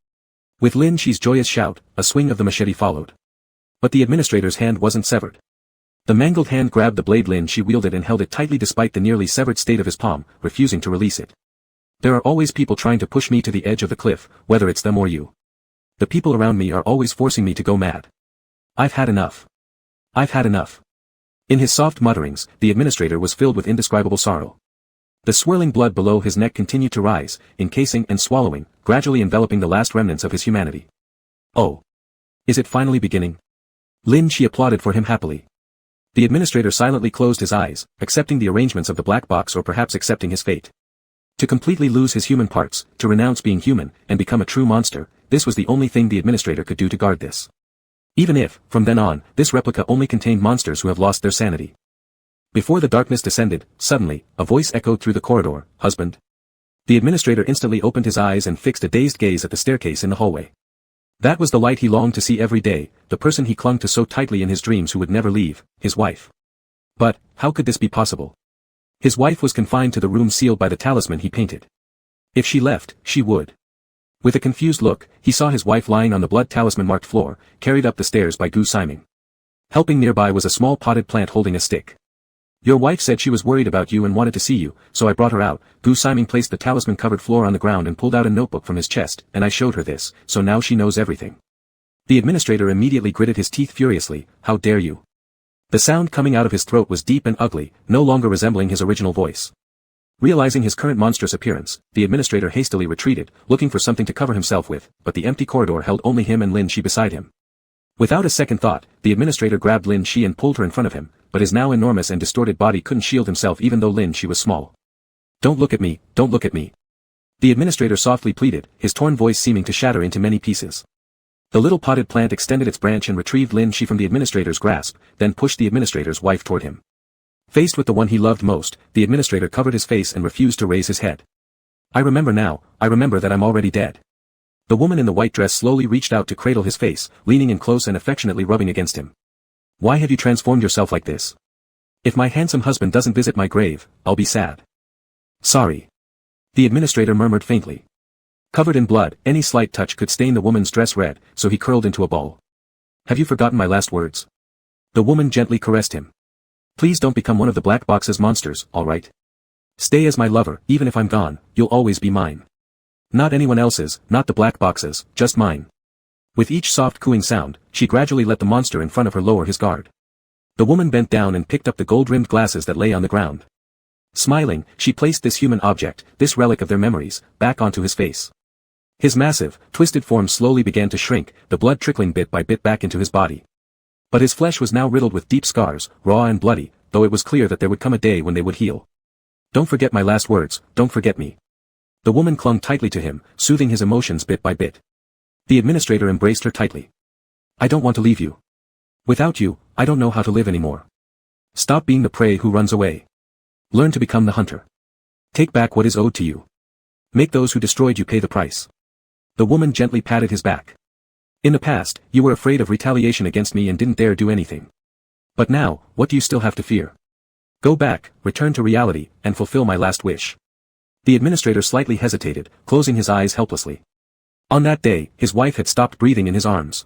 [SPEAKER 1] With Lin Shi's joyous shout, a swing of the machete followed. But the administrator's hand wasn't severed. The mangled hand grabbed the blade Lin Shi wielded and held it tightly despite the nearly severed state of his palm, refusing to release it. There are always people trying to push me to the edge of the cliff, whether it's them or you. The people around me are always forcing me to go mad. I've had enough. I've had enough. In his soft mutterings, the administrator was filled with indescribable sorrow. The swirling blood below his neck continued to rise, encasing and swallowing, gradually enveloping the last remnants of his humanity. Oh. Is it finally beginning? Lin Shi applauded for him happily. The administrator silently closed his eyes, accepting the arrangements of the black box or perhaps accepting his fate. To completely lose his human parts, to renounce being human, and become a true monster, this was the only thing the administrator could do to guard this. Even if, from then on, this replica only contained monsters who have lost their sanity. Before the darkness descended, suddenly, a voice echoed through the corridor, "Husband." The administrator instantly opened his eyes and fixed a dazed gaze at the staircase in the hallway. That was the light he longed to see every day, the person he clung to so tightly in his dreams who would never leave, his wife. But, how could this be possible? His wife was confined to the room sealed by the talisman he painted. If she left, she would. With a confused look, he saw his wife lying on the blood talisman-marked floor, carried up the stairs by Gu Siming. Helping nearby was a small potted plant holding a stick. Your wife said she was worried about you and wanted to see you, so I brought her out. Gu Siming placed the talisman-covered floor on the ground and pulled out a notebook from his chest, and I showed her this, so now she knows everything. The administrator immediately gritted his teeth furiously. How dare you? The sound coming out of his throat was deep and ugly, no longer resembling his original voice. Realizing his current monstrous appearance, the administrator hastily retreated, looking for something to cover himself with, but the empty corridor held only him and Lin Shi beside him. Without a second thought, the administrator grabbed Lin Shi and pulled her in front of him, but his now enormous and distorted body couldn't shield himself even though Lin Shi was small. Don't look at me, don't look at me. The administrator softly pleaded, his torn voice seeming to shatter into many pieces. The little potted plant extended its branch and retrieved Lin Shi from the administrator's grasp, then pushed the administrator's wife toward him. Faced with the one he loved most, the administrator covered his face and refused to raise his head. I remember now, I remember that I'm already dead. The woman in the white dress slowly reached out to cradle his face, leaning in close and affectionately rubbing against him. Why have you transformed yourself like this? If my handsome husband doesn't visit my grave, I'll be sad. Sorry. The administrator murmured faintly. Covered in blood, any slight touch could stain the woman's dress red, so he curled into a ball. Have you forgotten my last words? The woman gently caressed him. Please don't become one of the black box's monsters, all right? Stay as my lover, even if I'm gone, you'll always be mine. Not anyone else's, not the black box's, just mine. With each soft cooing sound, she gradually let the monster in front of her lower his guard. The woman bent down and picked up the gold-rimmed glasses that lay on the ground. Smiling, she placed this human object, this relic of their memories, back onto his face. His massive, twisted form slowly began to shrink, the blood trickling bit by bit back into his body. But his flesh was now riddled with deep scars, raw and bloody, though it was clear that there would come a day when they would heal. Don't forget my last words, don't forget me. The woman clung tightly to him, soothing his emotions bit by bit. The administrator embraced her tightly. I don't want to leave you. Without you, I don't know how to live anymore. Stop being the prey who runs away. Learn to become the hunter. Take back what is owed to you. Make those who destroyed you pay the price. The woman gently patted his back. In the past, you were afraid of retaliation against me and didn't dare do anything. But now, what do you still have to fear? Go back, return to reality, and fulfill my last wish. The administrator slightly hesitated, closing his eyes helplessly. On that day, his wife had stopped breathing in his arms.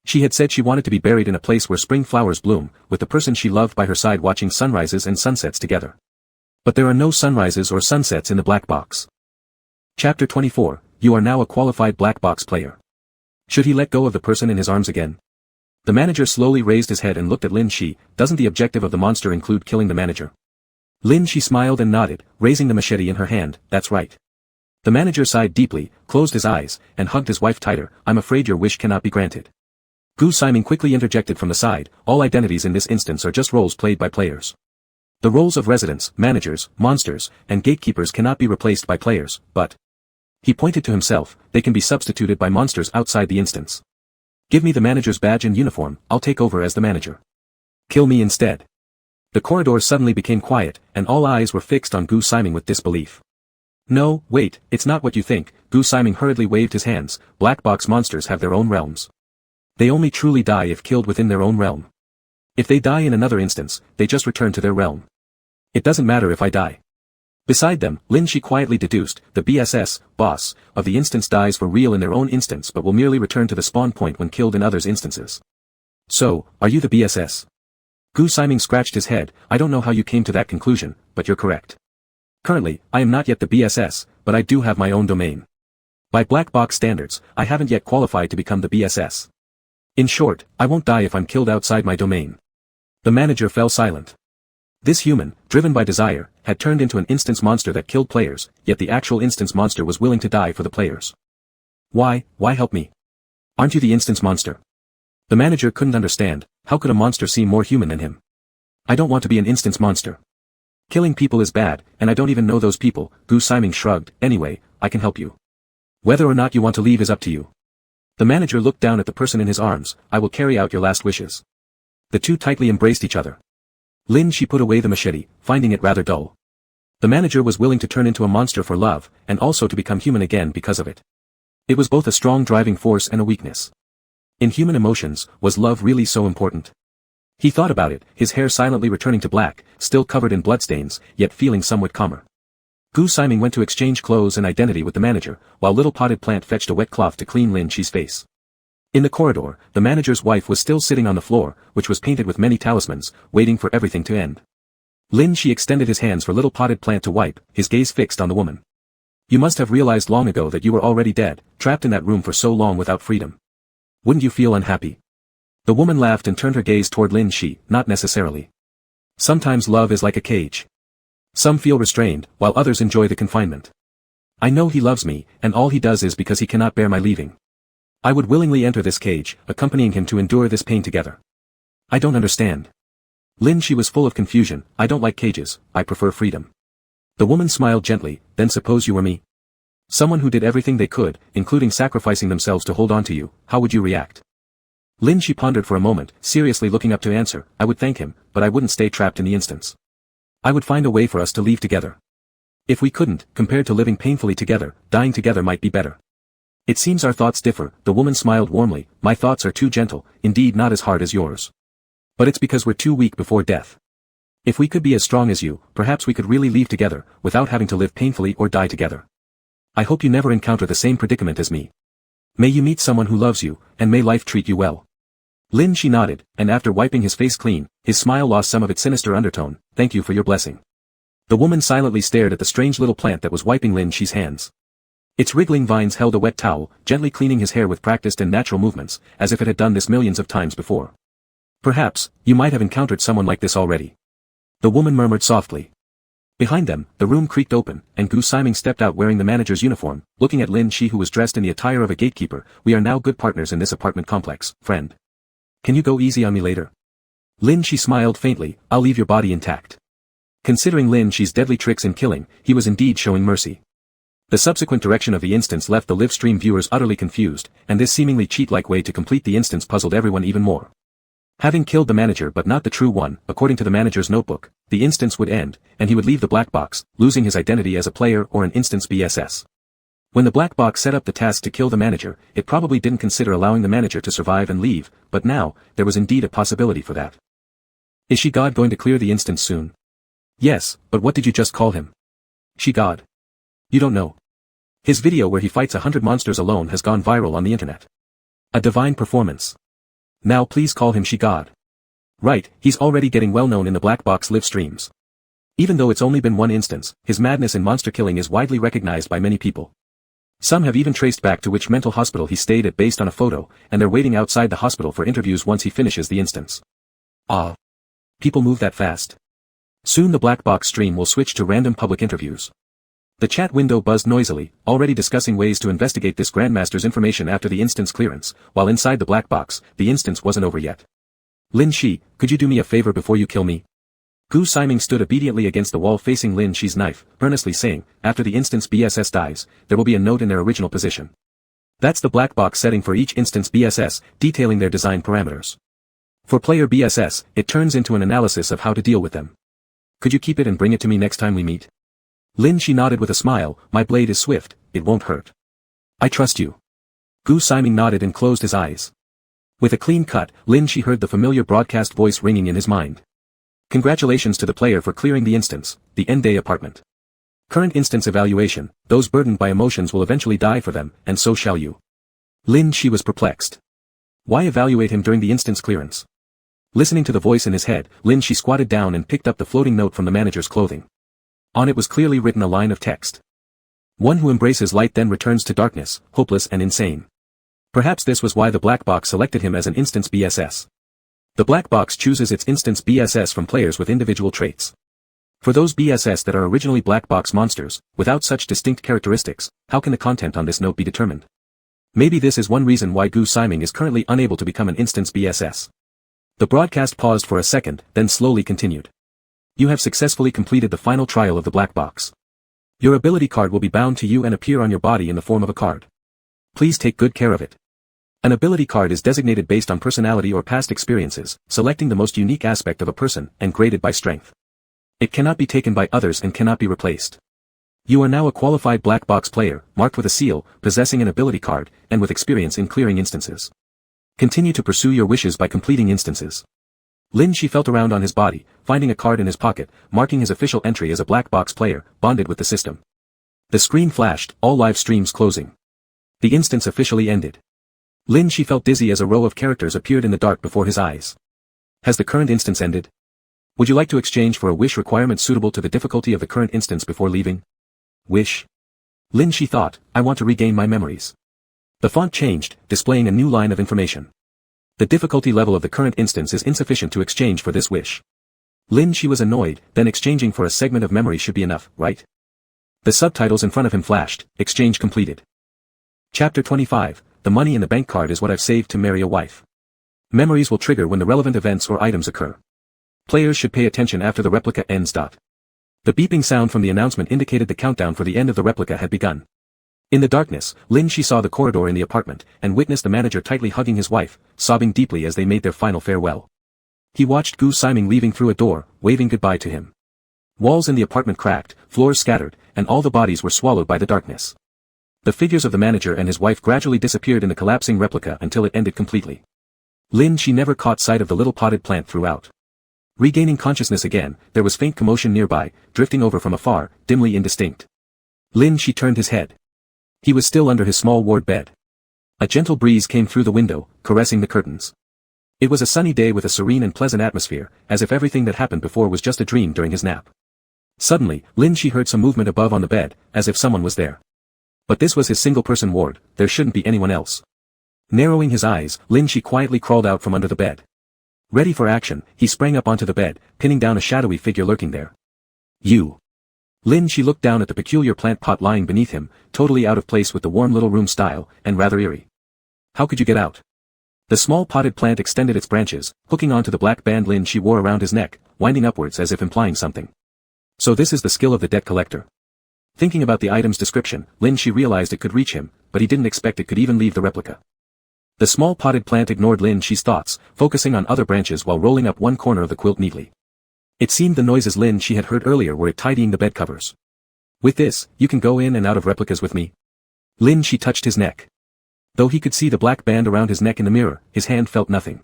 [SPEAKER 1] She had said she wanted to be buried in a place where spring flowers bloom, with the person she loved by her side watching sunrises and sunsets together. But there are no sunrises or sunsets in the black box. Chapter 24, You are now a qualified black box player. Should he let go of the person in his arms again? The manager slowly raised his head and looked at Lin Shi. Doesn't the objective of the monster include killing the manager? Lin Shi smiled and nodded, raising the machete in her hand. That's right. The manager sighed deeply, closed his eyes, and hugged his wife tighter. I'm afraid your wish cannot be granted. Gu Siming quickly interjected from the side. All identities in this instance are just roles played by players. The roles of residents, managers, monsters, and gatekeepers cannot be replaced by players, but... He pointed to himself, they can be substituted by monsters outside the instance. Give me the manager's badge and uniform, I'll take over as the manager. Kill me instead. The corridor suddenly became quiet, and all eyes were fixed on Gu Siming with disbelief. No, wait, it's not what you think. Gu Siming hurriedly waved his hands. Black box monsters have their own realms. They only truly die if killed within their own realm. If they die in another instance, they just return to their realm. It doesn't matter if I die. Beside them, Lin Shi quietly deduced, the BSS, boss, of the instance dies for real in their own instance but will merely return to the spawn point when killed in others' instances. So, are you the BSS? Gu Siming scratched his head. I don't know how you came to that conclusion, but you're correct. Currently, I am not yet the BSS, but I do have my own domain. By black box standards, I haven't yet qualified to become the BSS. In short, I won't die if I'm killed outside my domain. The manager fell silent. This human, driven by desire, had turned into an instance monster that killed players, yet the actual instance monster was willing to die for the players. Why help me? Aren't you the instance monster? The manager couldn't understand, how could a monster seem more human than him? I don't want to be an instance monster. Killing people is bad, and I don't even know those people. Gu Siming shrugged. Anyway, I can help you. Whether or not you want to leave is up to you. The manager looked down at the person in his arms. I will carry out your last wishes. The two tightly embraced each other. Lin Shi put away the machete, finding it rather dull. The manager was willing to turn into a monster for love, and also to become human again because of it. It was both a strong driving force and a weakness. In human emotions, was love really so important? He thought about it, his hair silently returning to black, still covered in bloodstains, yet feeling somewhat calmer. Gu Siming went to exchange clothes and identity with the manager, while little potted plant fetched a wet cloth to clean Lin Shi's face. In the corridor, the manager's wife was still sitting on the floor, which was painted with many talismans, waiting for everything to end. Lin Shi extended his hands for little potted plant to wipe, his gaze fixed on the woman. You must have realized long ago that you were already dead, trapped in that room for so long without freedom. Wouldn't you feel unhappy? The woman laughed and turned her gaze toward Lin Shi. Not necessarily. Sometimes love is like a cage. Some feel restrained, while others enjoy the confinement. I know he loves me, and all he does is because he cannot bear my leaving. I would willingly enter this cage, accompanying him to endure this pain together. I don't understand. Lin Shi was full of confusion. I don't like cages, I prefer freedom. The woman smiled gently. Then suppose you were me. Someone who did everything they could, including sacrificing themselves to hold on to you, how would you react? Lin Shi pondered for a moment, seriously looking up to answer. I would thank him, but I wouldn't stay trapped in the instance. I would find a way for us to leave together. If we couldn't, compared to living painfully together, dying together might be better. It seems our thoughts differ. The woman smiled warmly. My thoughts are too gentle, indeed not as hard as yours. But it's because we're too weak before death. If we could be as strong as you, perhaps we could really leave together, without having to live painfully or die together. I hope you never encounter the same predicament as me. May you meet someone who loves you, and may life treat you well. Lin Shi nodded, and after wiping his face clean, his smile lost some of its sinister undertone. Thank you for your blessing. The woman silently stared at the strange little plant that was wiping Lin Shi's hands. Its wriggling vines held a wet towel, gently cleaning his hair with practiced and natural movements, as if it had done this millions of times before. Perhaps, you might have encountered someone like this already. The woman murmured softly. Behind them, the room creaked open, and Gu Siming stepped out wearing the manager's uniform, looking at Lin Shi who was dressed in the attire of a gatekeeper. We are now good partners in this apartment complex, friend. Can you go easy on me later? Lin Shi smiled faintly. I'll leave your body intact. Considering Lin Shi's deadly tricks in killing, he was indeed showing mercy. The subsequent direction of the instance left the live stream viewers utterly confused, and this seemingly cheat-like way to complete the instance puzzled everyone even more. Having killed the manager but not the true one, according to the manager's notebook, the instance would end, and he would leave the black box, losing his identity as a player or an instance BSS. When the black box set up the task to kill the manager, it probably didn't consider allowing the manager to survive and leave, but now, there was indeed a possibility for that. Is she God going to clear the instance soon? Yes, but what did you just call him? She God. You don't know. His video where he fights 100 monsters alone has gone viral on the internet. A divine performance. Now please call him She God. Right, he's already getting well known in the black box live streams. Even though it's only been one instance, his madness in monster killing is widely recognized by many people. Some have even traced back to which mental hospital he stayed at based on a photo, and they're waiting outside the hospital for interviews once he finishes the instance. Ah. People move that fast. Soon the black box stream will switch to random public interviews. The chat window buzzed noisily, already discussing ways to investigate this Grandmaster's information after the instance clearance, while inside the black box, the instance wasn't over yet. Lin Shi, could you do me a favor before you kill me? Gu Siming stood obediently against the wall facing Lin Shi's knife, earnestly saying, after the instance BSS dies, there will be a note in their original position. That's the black box setting for each instance BSS, detailing their design parameters. For player BSS, it turns into an analysis of how to deal with them. Could you keep it and bring it to me next time we meet? Lin Shi nodded with a smile. My blade is swift, it won't hurt. I trust you. Gu Siming nodded and closed his eyes. With a clean cut, Lin Shi heard the familiar broadcast voice ringing in his mind. Congratulations to the player for clearing the instance, the end day apartment. Current instance evaluation, those burdened by emotions will eventually die for them, and so shall you. Lin Shi was perplexed. Why evaluate him during the instance clearance? Listening to the voice in his head, Lin Shi squatted down and picked up the floating note from the manager's clothing. On it was clearly written a line of text. One who embraces light then returns to darkness, hopeless and insane. Perhaps this was why the black box selected him as an instance BSS. The black box chooses its instance BSS from players with individual traits. For those BSS that are originally black box monsters, without such distinct characteristics, how can the content on this note be determined? Maybe this is one reason why Gu Siming is currently unable to become an instance BSS. The broadcast paused for a second, then slowly continued. You have successfully completed the final trial of the black box. Your ability card will be bound to you and appear on your body in the form of a card. Please take good care of it. An ability card is designated based on personality or past experiences, selecting the most unique aspect of a person, and graded by strength. It cannot be taken by others and cannot be replaced. You are now a qualified black box player, marked with a seal, possessing an ability card, and with experience in clearing instances. Continue to pursue your wishes by completing instances. Lin Shi felt around on his body, finding a card in his pocket, marking his official entry as a black box player, bonded with the system. The screen flashed, all live streams closing. The instance officially ended. Lin Shi felt dizzy as a row of characters appeared in the dark before his eyes. Has the current instance ended? Would you like to exchange for a wish requirement suitable to the difficulty of the current instance before leaving? Wish? Lin Shi thought, I want to regain my memories. The font changed, displaying a new line of information. The difficulty level of the current instance is insufficient to exchange for this wish. Lin Shi was annoyed, then exchanging for a segment of memory should be enough, right? The subtitles in front of him flashed, exchange completed. Chapter 25, the money in the bank card is what I've saved to marry a wife. Memories will trigger when the relevant events or items occur. Players should pay attention after the replica ends. The beeping sound from the announcement indicated the countdown for the end of the replica had begun. In the darkness, Lin Shi saw the corridor in the apartment, and witnessed the manager tightly hugging his wife, sobbing deeply as they made their final farewell. He watched Gu Siming leaving through a door, waving goodbye to him. Walls in the apartment cracked, floors scattered, and all the bodies were swallowed by the darkness. The figures of the manager and his wife gradually disappeared in the collapsing replica until it ended completely. Lin Shi never caught sight of the little potted plant throughout. Regaining consciousness again, there was faint commotion nearby, drifting over from afar, dimly indistinct. Lin Shi turned his head. He was still under his small ward bed. A gentle breeze came through the window, caressing the curtains. It was a sunny day with a serene and pleasant atmosphere, as if everything that happened before was just a dream during his nap. Suddenly, Lin Shi heard some movement above on the bed, as if someone was there. But this was his single-person ward, there shouldn't be anyone else. Narrowing his eyes, Lin Shi quietly crawled out from under the bed. Ready for action, he sprang up onto the bed, pinning down a shadowy figure lurking there. You. Lin Shi looked down at the peculiar plant pot lying beneath him, totally out of place with the warm little room style, and rather eerie. How could you get out? The small potted plant extended its branches, hooking onto the black band Lin Shi wore around his neck, winding upwards as if implying something. So this is the skill of the debt collector. Thinking about the item's description, Lin Shi realized it could reach him, but he didn't expect it could even leave the replica. The small potted plant ignored Lin Shi's thoughts, focusing on other branches while rolling up one corner of the quilt neatly. It seemed the noises Lin Shi had heard earlier were it tidying the bed covers. With this, you can go in and out of replicas with me. Lin Shi touched his neck. Though he could see the black band around his neck in the mirror, his hand felt nothing.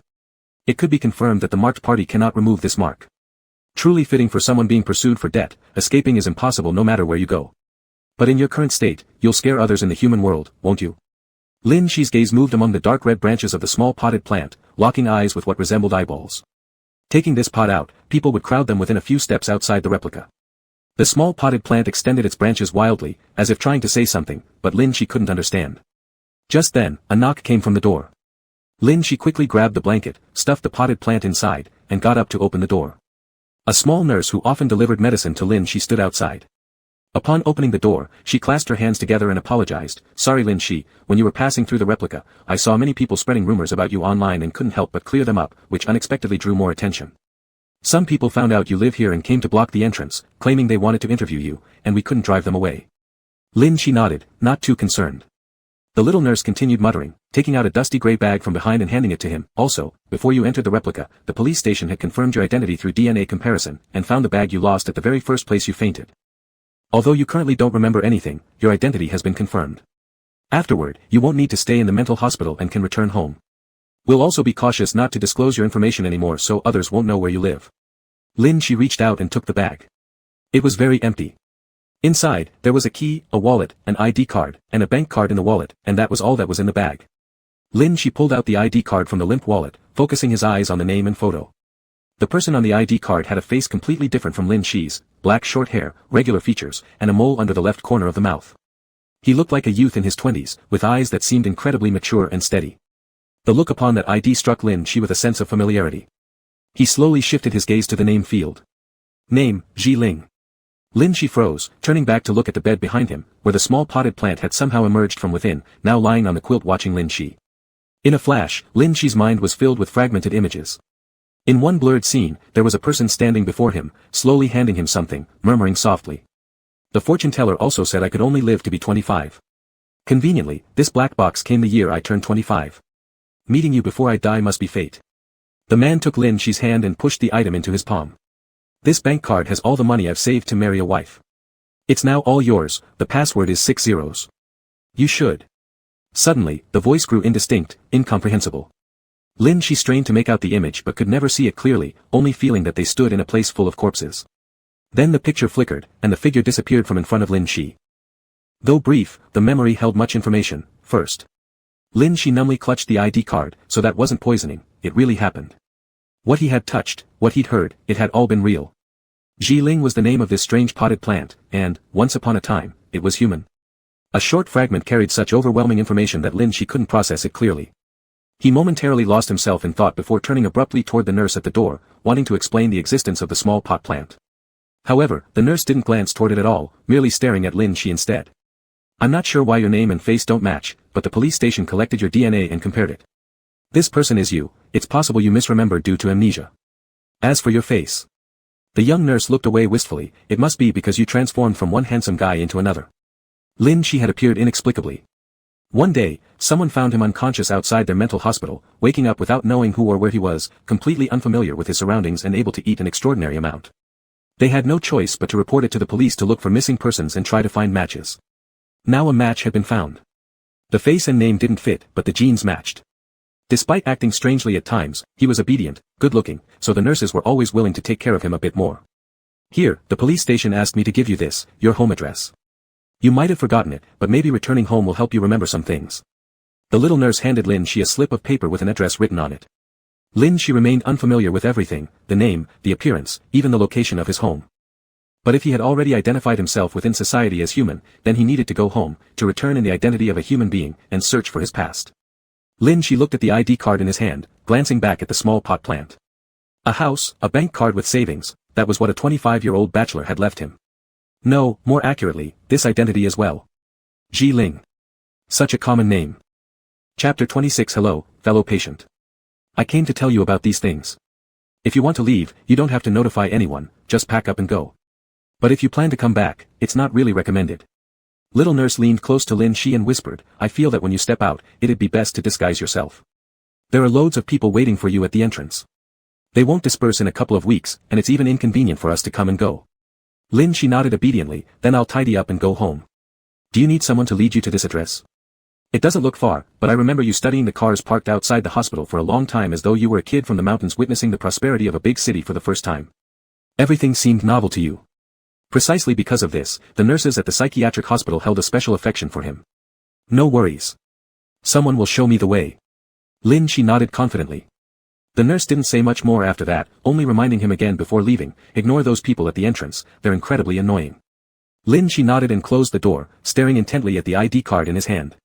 [SPEAKER 1] It could be confirmed that the marked party cannot remove this mark. Truly fitting for someone being pursued for debt, escaping is impossible no matter where you go. But in your current state, you'll scare others in the human world, won't you? Lin Shi's gaze moved among the dark red branches of the small potted plant, locking eyes with what resembled eyeballs. Taking this pot out, people would crowd them within a few steps outside the replica. The small potted plant extended its branches wildly, as if trying to say something, but Lin Shi couldn't understand. Just then, a knock came from the door. Lin Shi quickly grabbed the blanket, stuffed the potted plant inside, and got up to open the door. A small nurse who often delivered medicine to Lin Shi stood outside. Upon opening the door, she clasped her hands together and apologized. Sorry Lin Shi, when you were passing through the replica, I saw many people spreading rumors about you online and couldn't help but clear them up, which unexpectedly drew more attention. Some people found out you live here and came to block the entrance, claiming they wanted to interview you, and we couldn't drive them away. Lin Shi nodded, not too concerned. The little nurse continued muttering, taking out a dusty gray bag from behind and handing it to him. Also, before you entered the replica, the police station had confirmed your identity through DNA comparison, and found the bag you lost at the very first place you fainted. Although you currently don't remember anything, your identity has been confirmed. Afterward, you won't need to stay in the mental hospital and can return home. We'll also be cautious not to disclose your information anymore so others won't know where you live. Lin Shi reached out and took the bag. It was very empty. Inside, there was a key, a wallet, an ID card, and a bank card in the wallet, and that was all that was in the bag. Lin Shi pulled out the ID card from the limp wallet, focusing his eyes on the name and photo. The person on the ID card had a face completely different from Lin Shi's, black short hair, regular features, and a mole under the left corner of the mouth. He looked like a youth in his 20s, with eyes that seemed incredibly mature and steady. The look upon that ID struck Lin Shi with a sense of familiarity. He slowly shifted his gaze to the name field. Name, Ji Ling. Lin Shi froze, turning back to look at the bed behind him, where the small potted plant had somehow emerged from within, now lying on the quilt watching Lin Shi. In a flash, Lin Shi's mind was filled with fragmented images. In one blurred scene, there was a person standing before him, slowly handing him something, murmuring softly. The fortune teller also said I could only live to be 25. Conveniently, this black box came the year I turned 25. Meeting you before I die must be fate. The man took Lin Shi's hand and pushed the item into his palm. This bank card has all the money I've saved to marry a wife. It's now all yours, the password is 6 zeros. You should. Suddenly, the voice grew indistinct, incomprehensible. Lin Shi strained to make out the image but could never see it clearly, only feeling that they stood in a place full of corpses. Then the picture flickered, and the figure disappeared from in front of Lin Shi. Though brief, the memory held much information. First, Lin Shi numbly clutched the ID card, so that wasn't poisoning, it really happened. What he had touched, what he'd heard, it had all been real. Ji Ling was the name of this strange potted plant, and, once upon a time, it was human. A short fragment carried such overwhelming information that Lin Shi couldn't process it clearly. He momentarily lost himself in thought before turning abruptly toward the nurse at the door, wanting to explain the existence of the small pot plant. However, the nurse didn't glance toward it at all, merely staring at Lin Shi instead. I'm not sure why your name and face don't match, but the police station collected your DNA and compared it. This person is you, it's possible you misremember due to amnesia. As for your face. The young nurse looked away wistfully, it must be because you transformed from one handsome guy into another. Lin Shi had appeared inexplicably. One day, someone found him unconscious outside their mental hospital, waking up without knowing who or where he was, completely unfamiliar with his surroundings and able to eat an extraordinary amount. They had no choice but to report it to the police to look for missing persons and try to find matches. Now a match had been found. The face and name didn't fit, but the genes matched. Despite acting strangely at times, he was obedient, good-looking, so the nurses were always willing to take care of him a bit more. Here, the police station asked me to give you this, your home address. You might have forgotten it, but maybe returning home will help you remember some things. The little nurse handed Lin Shi a slip of paper with an address written on it. Lin Shi remained unfamiliar with everything, the name, the appearance, even the location of his home. But if he had already identified himself within society as human, then he needed to go home, to return in the identity of a human being, and search for his past. Lin Shi looked at the ID card in his hand, glancing back at the small pot plant. A house, a bank card with savings, that was what a 25-year-old bachelor had left him. No, more accurately, this identity as well. Ji Ling. Such a common name. Chapter 26. Hello, fellow patient. I came to tell you about these things. If you want to leave, you don't have to notify anyone, just pack up and go. But if you plan to come back, it's not really recommended. Little nurse leaned close to Lin Shi and whispered, I feel that when you step out, it'd be best to disguise yourself. There are loads of people waiting for you at the entrance. They won't disperse in a couple of weeks, and it's even inconvenient for us to come and go. Lin Shi nodded obediently, then I'll tidy up and go home. Do you need someone to lead you to this address? It doesn't look far, but I remember you studying the cars parked outside the hospital for a long time as though you were a kid from the mountains witnessing the prosperity of a big city for the first time. Everything seemed novel to you. Precisely because of this, the nurses at the psychiatric hospital held a special affection for him. No worries. Someone will show me the way. Lin Shi nodded confidently. The nurse didn't say much more after that, only reminding him again before leaving, ignore those people at the entrance, they're incredibly annoying. Lin Shi nodded and closed the door, staring intently at the ID card in his hand.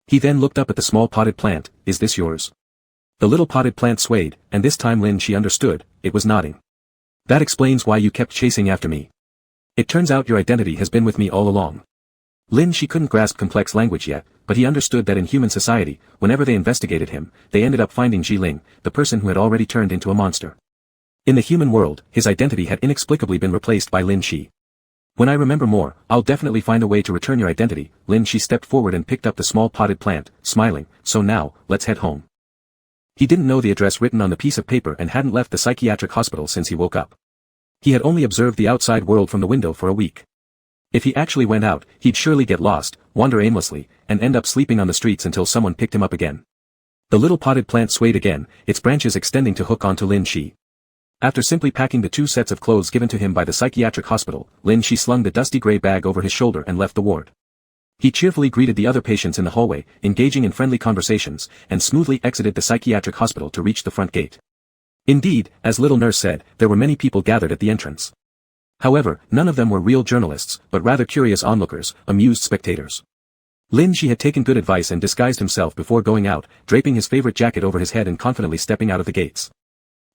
[SPEAKER 1] He then looked up at the small potted plant, is this yours? The little potted plant swayed, and this time Lin Shi understood, it was nodding. That explains why you kept chasing after me. It turns out your identity has been with me all along. Lin Shi couldn't grasp complex language yet, but he understood that in human society, whenever they investigated him, they ended up finding Ji Ling, the person who had already turned into a monster. In the human world, his identity had inexplicably been replaced by Lin Shi. When I remember more, I'll definitely find a way to return your identity. Lin Shi stepped forward and picked up the small potted plant, smiling, so now, let's head home. He didn't know the address written on the piece of paper and hadn't left the psychiatric hospital since he woke up. He had only observed the outside world from the window for a week. If he actually went out, he'd surely get lost, wander aimlessly, and end up sleeping on the streets until someone picked him up again. The little potted plant swayed again, its branches extending to hook onto Lin Shi. After simply packing the 2 sets of clothes given to him by the psychiatric hospital, Lin Shi slung the dusty gray bag over his shoulder and left the ward. He cheerfully greeted the other patients in the hallway, engaging in friendly conversations, and smoothly exited the psychiatric hospital to reach the front gate. Indeed, as little nurse said, there were many people gathered at the entrance. However, none of them were real journalists, but rather curious onlookers, amused spectators. Lin Shi had taken good advice and disguised himself before going out, draping his favorite jacket over his head and confidently stepping out of the gates.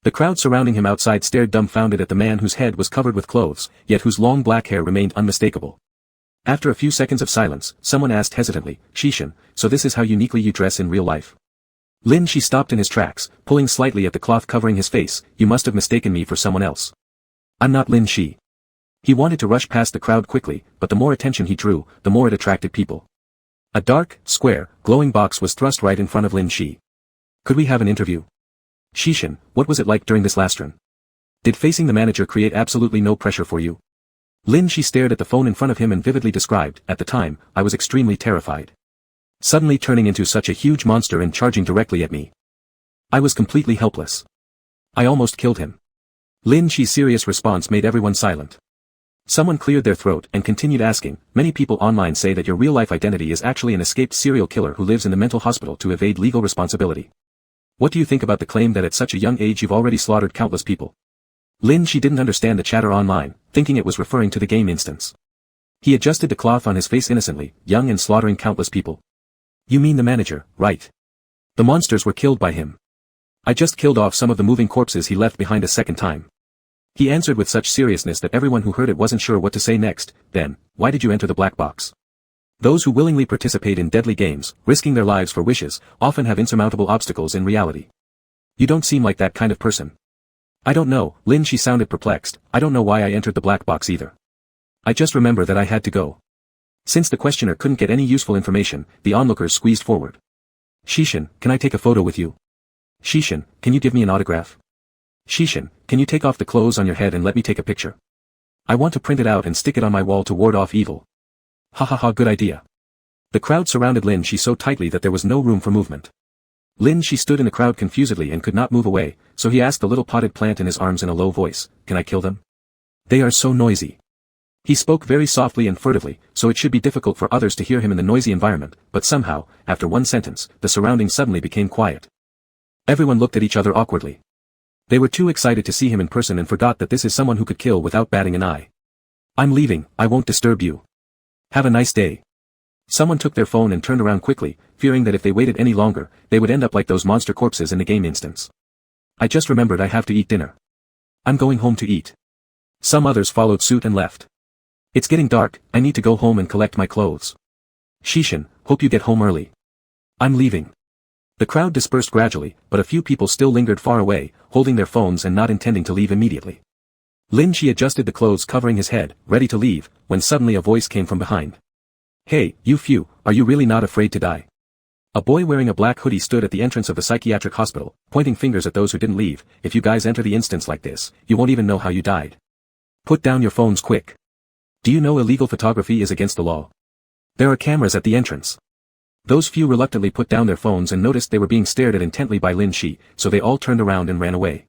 [SPEAKER 1] The crowd surrounding him outside stared dumbfounded at the man whose head was covered with clothes, yet whose long black hair remained unmistakable. After a few seconds of silence, someone asked hesitantly, Shishin, so this is how uniquely you dress in real life? Lin Shi stopped in his tracks, pulling slightly at the cloth covering his face, you must have mistaken me for someone else. I'm not Lin Shi. He wanted to rush past the crowd quickly, but the more attention he drew, the more it attracted people. A dark, square, glowing box was thrust right in front of Lin Shi. Could we have an interview? Shishin, what was it like during this last run? Did facing the manager create absolutely no pressure for you? Lin Shi stared at the phone in front of him and vividly described, at the time, I was extremely terrified. Suddenly turning into such a huge monster and charging directly at me. I was completely helpless. I almost killed him. Lin Shi's serious response made everyone silent. Someone cleared their throat and continued asking, many people online say that your real-life identity is actually an escaped serial killer who lives in the mental hospital to evade legal responsibility. What do you think about the claim that at such a young age you've already slaughtered countless people? Lin Shi didn't understand the chatter online, thinking it was referring to the game instance. He adjusted the cloth on his face innocently, young and slaughtering countless people. You mean the manager, right? The monsters were killed by him. I just killed off some of the moving corpses he left behind a second time. He answered with such seriousness that everyone who heard it wasn't sure what to say next. Then, why did you enter the black box? Those who willingly participate in deadly games, risking their lives for wishes, often have insurmountable obstacles in reality. You don't seem like that kind of person. I don't know, Lin Shi sounded perplexed, I don't know why I entered the black box either. I just remember that I had to go. Since the questioner couldn't get any useful information, the onlookers squeezed forward. Shishin, can I take a photo with you? Shishin, can you give me an autograph? Shishin, can you take off the clothes on your head and let me take a picture? I want to print it out and stick it on my wall to ward off evil. Ha ha ha, good idea. The crowd surrounded Lin Shi so tightly that there was no room for movement. Lin Shi stood in the crowd confusedly and could not move away, so he asked the little potted plant in his arms in a low voice, "Can I kill them? They are so noisy." He spoke very softly and furtively, so it should be difficult for others to hear him in the noisy environment, but somehow, after one sentence, the surroundings suddenly became quiet. Everyone looked at each other awkwardly. They were too excited to see him in person and forgot that this is someone who could kill without batting an eye. "I'm leaving, I won't disturb you. Have a nice day." Someone took their phone and turned around quickly, fearing that if they waited any longer, they would end up like those monster corpses in the game instance. "I just remembered I have to eat dinner. I'm going home to eat." Some others followed suit and left. "It's getting dark, I need to go home and collect my clothes." "Shishin, hope you get home early." "I'm leaving." The crowd dispersed gradually, but a few people still lingered far away, holding their phones and not intending to leave immediately. Lin Shi adjusted the clothes covering his head, ready to leave, when suddenly a voice came from behind. "Hey, you few, are you really not afraid to die?" A boy wearing a black hoodie stood at the entrance of the psychiatric hospital, pointing fingers at those who didn't leave. "If you guys enter the instance like this, you won't even know how you died. Put down your phones quick. Do you know illegal photography is against the law? There are cameras at the entrance." Those few reluctantly put down their phones and noticed they were being stared at intently by Lin Shi, so they all turned around and ran away.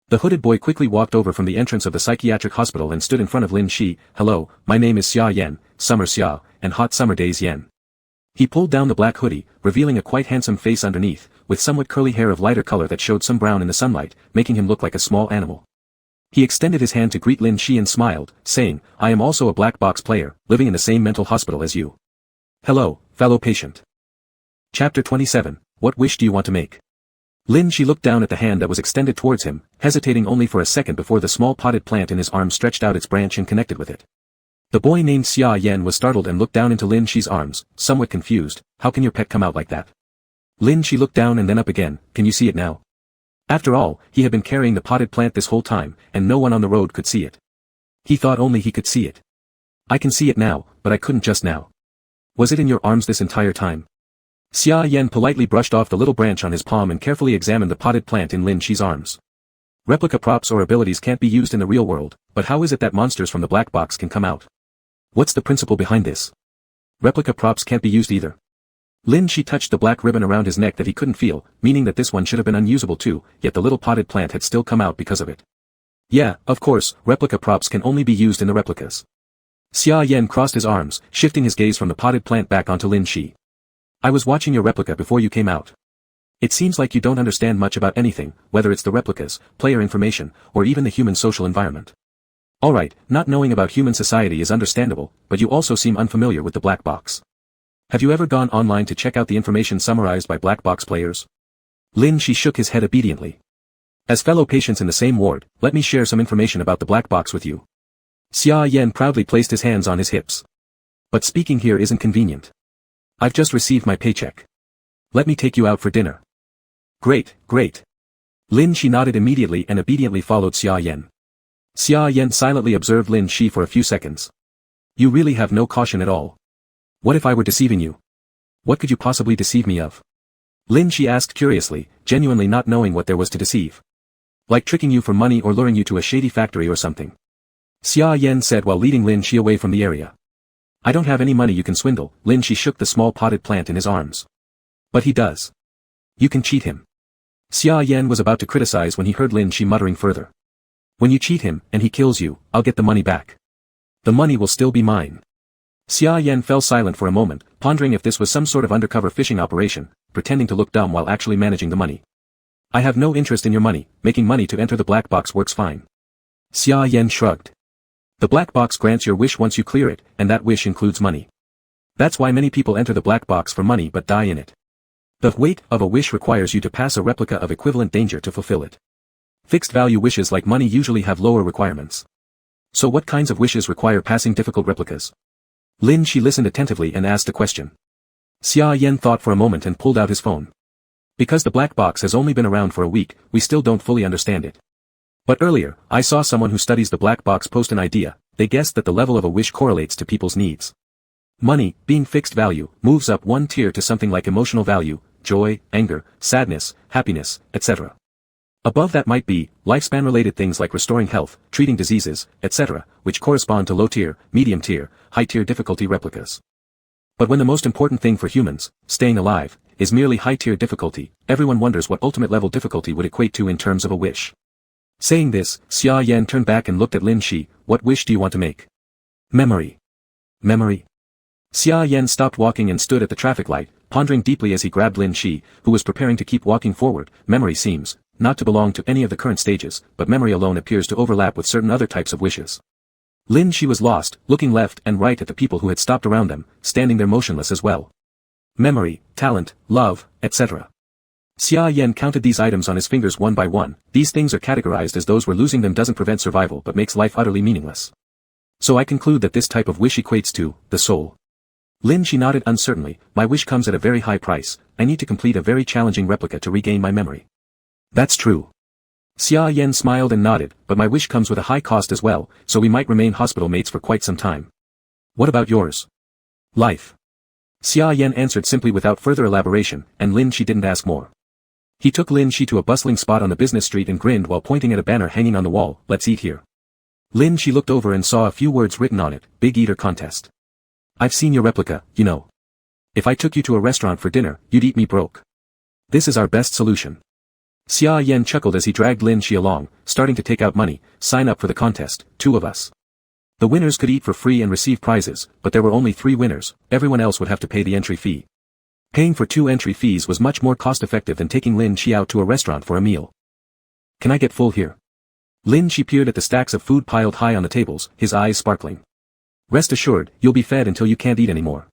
[SPEAKER 1] The hooded boy quickly walked over from the entrance of the psychiatric hospital and stood in front of Lin Shi. "Hello, my name is Xia Yan, Summer Xia, and Hot Summer Days Yan." He pulled down the black hoodie, revealing a quite handsome face underneath, with somewhat curly hair of lighter color that showed some brown in the sunlight, making him look like a small animal. He extended his hand to greet Lin Shi and smiled, saying, "I am also a black box player, living in the same mental hospital as you. Hello, fellow patient." Chapter 27, What Wish Do You Want to Make? Lin Shi looked down at the hand that was extended towards him, hesitating only for a second before the small potted plant in his arm stretched out its branch and connected with it. The boy named Xia Yan was startled and looked down into Lin Shi's arms, somewhat confused. "How can your pet come out like that?" Lin Shi looked down and then up again. "Can you see it now?" After all, he had been carrying the potted plant this whole time, and no one on the road could see it. He thought only he could see it. "I can see it now, but I couldn't just now." "Was it in your arms this entire time?" Xia Yan politely brushed off the little branch on his palm and carefully examined the potted plant in Lin Shi's arms. "Replica props or abilities can't be used in the real world, but how is it that monsters from the black box can come out? What's the principle behind this? Replica props can't be used either." Lin Shi touched the black ribbon around his neck that he couldn't feel, meaning that this one should have been unusable too, yet the little potted plant had still come out because of it. "Yeah, of course, replica props can only be used in the replicas." Xia Yan crossed his arms, shifting his gaze from the potted plant back onto Lin Shi. "I was watching your replica before you came out. It seems like you don't understand much about anything, whether it's the replicas, player information, or even the human social environment. Alright, not knowing about human society is understandable, but you also seem unfamiliar with the black box. Have you ever gone online to check out the information summarized by black box players?" Lin Shi shook his head obediently. "As fellow patients in the same ward, let me share some information about the black box with you." Xia Yan proudly placed his hands on his hips. "But speaking here isn't convenient. I've just received my paycheck. Let me take you out for dinner." "Great, great." Lin Shi nodded immediately and obediently followed Xia Yan. Xia Yan silently observed Lin Shi for a few seconds. "You really have no caution at all. What if I were deceiving you? What could you possibly deceive me of?" Lin Shi asked curiously, genuinely not knowing what there was to deceive. "Like tricking you for money or luring you to a shady factory or something," Xia Yan said while leading Lin Shi away from the area. "I don't have any money you can swindle." Lin Shi shook the small potted plant in his arms. "But he does. You can cheat him." Xia Yan was about to criticize when he heard Lin Shi muttering further. "When you cheat him, and he kills you, I'll get the money back. The money will still be mine." Xia Yan fell silent for a moment, pondering if this was some sort of undercover fishing operation, pretending to look dumb while actually managing the money. "I have no interest in your money, making money to enter the black box works fine." Xia Yan shrugged. "The black box grants your wish once you clear it, and that wish includes money. That's why many people enter the black box for money but die in it. The weight of a wish requires you to pass a replica of equivalent danger to fulfill it. Fixed value wishes like money usually have lower requirements. So what kinds of wishes require passing difficult replicas?" Lin Shi listened attentively and asked a question. Xia Yan thought for a moment and pulled out his phone. "Because the black box has only been around for a week, we still don't fully understand it. But earlier, I saw someone who studies the black box post an idea. They guessed that the level of a wish correlates to people's needs. Money, being fixed value, moves up one tier to something like emotional value, joy, anger, sadness, happiness, etc. Above that might be lifespan-related things like restoring health, treating diseases, etc., which correspond to low-tier, medium-tier, high-tier difficulty replicas. But when the most important thing for humans, staying alive, is merely high-tier difficulty. Everyone wonders what ultimate level difficulty would equate to in terms of a wish. Saying this, Xia Yan turned back and looked at Lin Shi. What wish do you want to make? Memory. Memory. Xia Yan stopped walking and stood at the traffic light, pondering deeply as he grabbed Lin Shi, who was preparing to keep walking forward. Memory seems not to belong to any of the current stages, but memory alone appears to overlap with certain other types of wishes. Lin Shi was lost, looking left and right at the people who had stopped around them, standing there motionless as well. Memory, talent, love, etc. Xia Yan counted these items on his fingers one by one. These things are categorized as those where losing them doesn't prevent survival but makes life utterly meaningless. So I conclude that this type of wish equates to the soul. Lin Shi nodded uncertainly. My wish comes at a very high price. I need to complete a very challenging replica to regain my memory. That's true. Xia Yan smiled and nodded, but my wish comes with a high cost as well, so we might remain hospital mates for quite some time. What about yours? Life. Xia Yan answered simply without further elaboration, and Lin Shi didn't ask more. He took Lin Shi to a bustling spot on the business street and grinned while pointing at a banner hanging on the wall. Let's eat here. Lin Shi looked over and saw a few words written on it. Big Eater Contest. I've seen your replica, you know. If I took you to a restaurant for dinner, you'd eat me broke. This is our best solution. Xia Yan chuckled as he dragged Lin Shi along, starting to take out money. Sign up for the contest, 2 of us. The winners could eat for free and receive prizes, but there were only 3 winners. Everyone else would have to pay the entry fee. Paying for 2 entry fees was much more cost-effective than taking Lin Shi out to a restaurant for a meal. Can I get full here? Lin Shi peered at the stacks of food piled high on the tables, his eyes sparkling. Rest assured, you'll be fed until you can't eat anymore.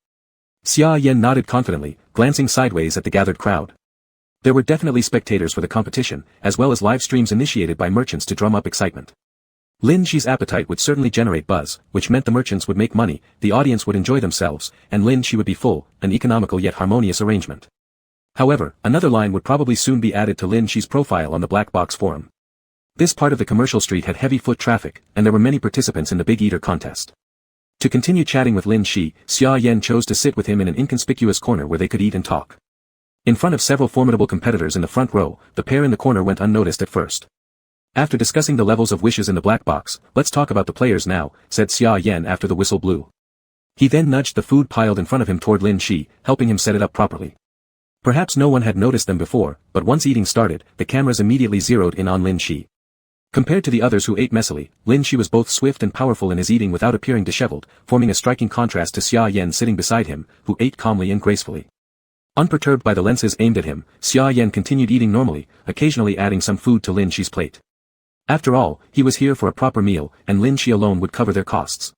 [SPEAKER 1] Xia Yan nodded confidently, glancing sideways at the gathered crowd. There were definitely spectators for the competition, as well as live streams initiated by merchants to drum up excitement. Lin Shi's appetite would certainly generate buzz, which meant the merchants would make money, the audience would enjoy themselves, and Lin Shi would be full, an economical yet harmonious arrangement. However, another line would probably soon be added to Lin Shi's profile on the Black Box forum. This part of the commercial street had heavy foot traffic, and there were many participants in the Big Eater contest. To continue chatting with Lin Shi, Xia Yan chose to sit with him in an inconspicuous corner where they could eat and talk. In front of several formidable competitors in the front row, the pair in the corner went unnoticed at first. After discussing the levels of wishes in the black box, let's talk about the players now, said Xia Yan after the whistle blew. He then nudged the food piled in front of him toward Lin Shi, helping him set it up properly. Perhaps no one had noticed them before, but once eating started, the cameras immediately zeroed in on Lin Shi. Compared to the others who ate messily, Lin Shi was both swift and powerful in his eating without appearing disheveled, forming a striking contrast to Xia Yan sitting beside him, who ate calmly and gracefully. Unperturbed by the lenses aimed at him, Xia Yan continued eating normally, occasionally adding some food to Lin Shi's plate. After all, he was here for a proper meal, and Lin Shi alone would cover their costs.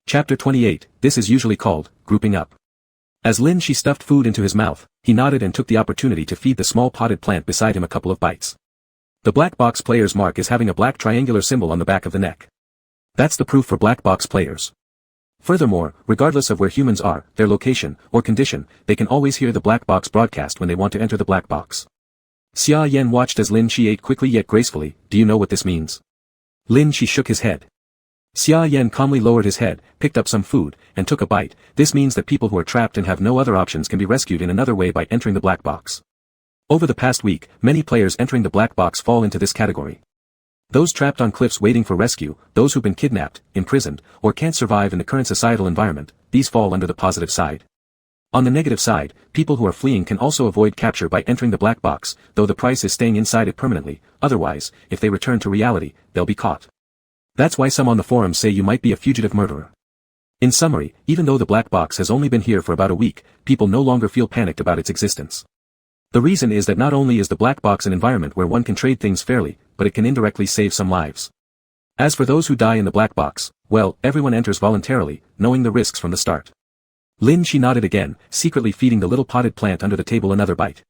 [SPEAKER 1] Chapter 28, this is usually called, grouping up. As Lin Shi stuffed food into his mouth, he nodded and took the opportunity to feed the small potted plant beside him a couple of bites. The black box player's mark is having a black triangular symbol on the back of the neck. That's the proof for black box players. Furthermore, regardless of where humans are, their location, or condition, they can always hear the black box broadcast when they want to enter the black box. Xia Yan watched as Lin Shi ate quickly yet gracefully. Do you know what this means? Lin Shi shook his head. Xia Yan calmly lowered his head, picked up some food, and took a bite. This means that people who are trapped and have no other options can be rescued in another way by entering the black box. Over the past week, many players entering the black box fall into this category. Those trapped on cliffs waiting for rescue, those who've been kidnapped, imprisoned, or can't survive in the current societal environment, these fall under the positive side. On the negative side, people who are fleeing can also avoid capture by entering the black box, though the price is staying inside it permanently. Otherwise, if they return to reality, they'll be caught. That's why some on the forum say you might be a fugitive murderer. In summary, even though the black box has only been here for about a week, people no longer feel panicked about its existence. The reason is that not only is the black box an environment where one can trade things fairly, but it can indirectly save some lives. As for those who die in the black box, well, everyone enters voluntarily, knowing the risks from the start. Lin Shi nodded again, secretly feeding the little potted plant under the table another bite.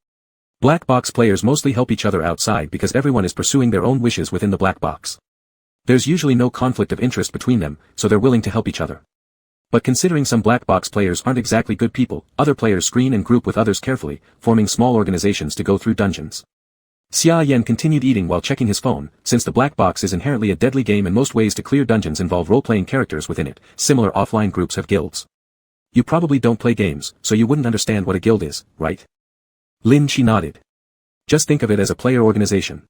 [SPEAKER 1] Black box players mostly help each other outside because everyone is pursuing their own wishes within the black box. There's usually no conflict of interest between them, so they're willing to help each other. But considering some black box players aren't exactly good people, other players screen and group with others carefully, forming small organizations to go through dungeons. Xia Yan continued eating while checking his phone. Since the black box is inherently a deadly game and most ways to clear dungeons involve role-playing characters within it, similar offline groups have guilds. You probably don't play games, so you wouldn't understand what a guild is, right? Lin Shi nodded. Just think of it as a player organization.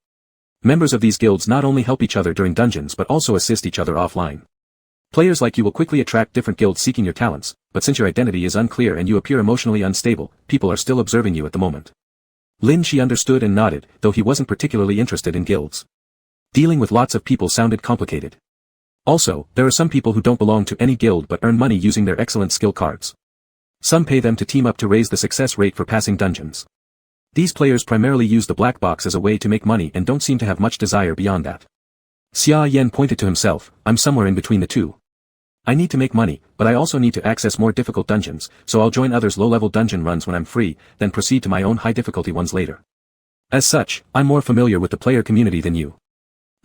[SPEAKER 1] Members of these guilds not only help each other during dungeons but also assist each other offline. Players like you will quickly attract different guilds seeking your talents, but since your identity is unclear and you appear emotionally unstable, people are still observing you at the moment. Lin Shi understood and nodded, though he wasn't particularly interested in guilds. Dealing with lots of people sounded complicated. Also, there are some people who don't belong to any guild but earn money using their excellent skill cards. Some pay them to team up to raise the success rate for passing dungeons. These players primarily use the black box as a way to make money and don't seem to have much desire beyond that. Xia Yan pointed to himself, I'm somewhere in between the two. I need to make money, but I also need to access more difficult dungeons, so I'll join others' low-level dungeon runs when I'm free, then proceed to my own high-difficulty ones later. As such, I'm more familiar with the player community than you.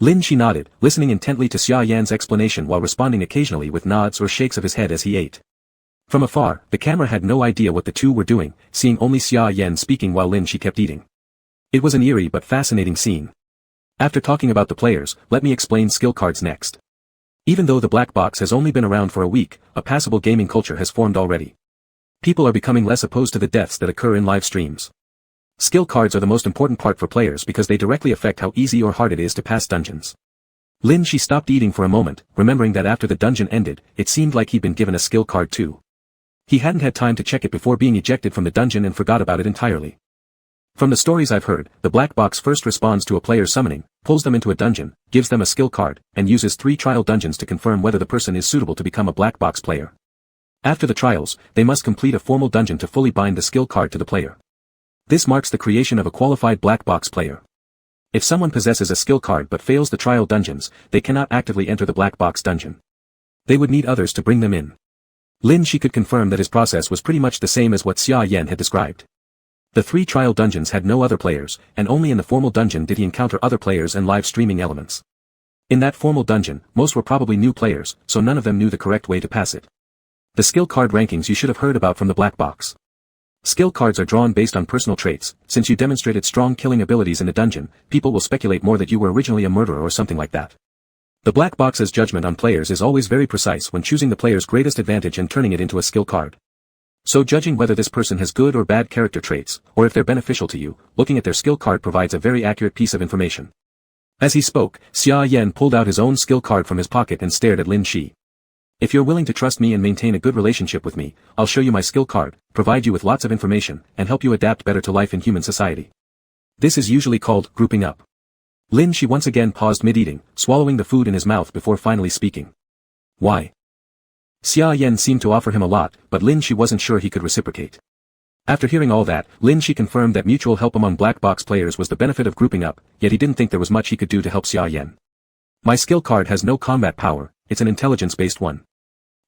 [SPEAKER 1] Lin Shi nodded, listening intently to Xia Yan's explanation while responding occasionally with nods or shakes of his head as he ate. From afar, the camera had no idea what the two were doing, seeing only Xia Yan speaking while Lin Shi kept eating. It was an eerie but fascinating scene. After talking about the players, let me explain skill cards next. Even though the black box has only been around for a week, a passable gaming culture has formed already. People are becoming less opposed to the deaths that occur in live streams. Skill cards are the most important part for players because they directly affect how easy or hard it is to pass dungeons. Lin Shi stopped eating for a moment, remembering that after the dungeon ended, it seemed like he'd been given a skill card too. He hadn't had time to check it before being ejected from the dungeon and forgot about it entirely. From the stories I've heard, the black box first responds to a player's summoning, pulls them into a dungeon, gives them a skill card, and uses 3 trial dungeons to confirm whether the person is suitable to become a black box player. After the trials, they must complete a formal dungeon to fully bind the skill card to the player. This marks the creation of a qualified black box player. If someone possesses a skill card but fails the trial dungeons, they cannot actively enter the black box dungeon. They would need others to bring them in. Lin Shi could confirm that his process was pretty much the same as what Xia Yan had described. The 3 trial dungeons had no other players, and only in the formal dungeon did he encounter other players and live streaming elements. In that formal dungeon, most were probably new players, so none of them knew the correct way to pass it. The skill card rankings you should have heard about from the black box. Skill cards are drawn based on personal traits. Since you demonstrated strong killing abilities in the dungeon, people will speculate more that you were originally a murderer or something like that. The black box's judgment on players is always very precise when choosing the player's greatest advantage and turning it into a skill card. So judging whether this person has good or bad character traits, or if they're beneficial to you, looking at their skill card provides a very accurate piece of information. As he spoke, Xia Yan pulled out his own skill card from his pocket and stared at Lin Shi. If you're willing to trust me and maintain a good relationship with me, I'll show you my skill card, provide you with lots of information, and help you adapt better to life in human society. This is usually called grouping up. Lin Shi once again paused mid-eating, swallowing the food in his mouth before finally speaking. Why? Xia Yan seemed to offer him a lot, but Lin Shi wasn't sure he could reciprocate. After hearing all that, Lin Shi confirmed that mutual help among black box players was the benefit of grouping up, yet he didn't think there was much he could do to help Xia Yan. My skill card has no combat power, it's an intelligence-based one.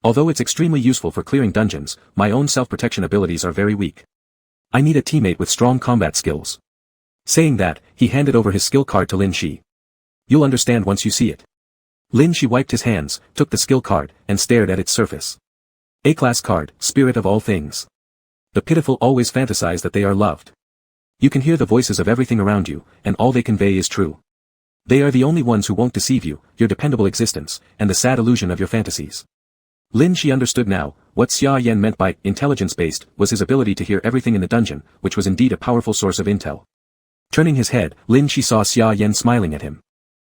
[SPEAKER 1] Although it's extremely useful for clearing dungeons, my own self-protection abilities are very weak. I need a teammate with strong combat skills. Saying that, he handed over his skill card to Lin Shi. You'll understand once you see it. Lin Shi wiped his hands, took the skill card, and stared at its surface. A-class card, spirit of all things. The pitiful always fantasize that they are loved. You can hear the voices of everything around you, and all they convey is true. They are the only ones who won't deceive you, your dependable existence, and the sad illusion of your fantasies. Lin Shi understood now, what Xia Yan meant by intelligence-based was his ability to hear everything in the dungeon, which was indeed a powerful source of intel. Turning his head, Lin Shi saw Xia Yan smiling at him.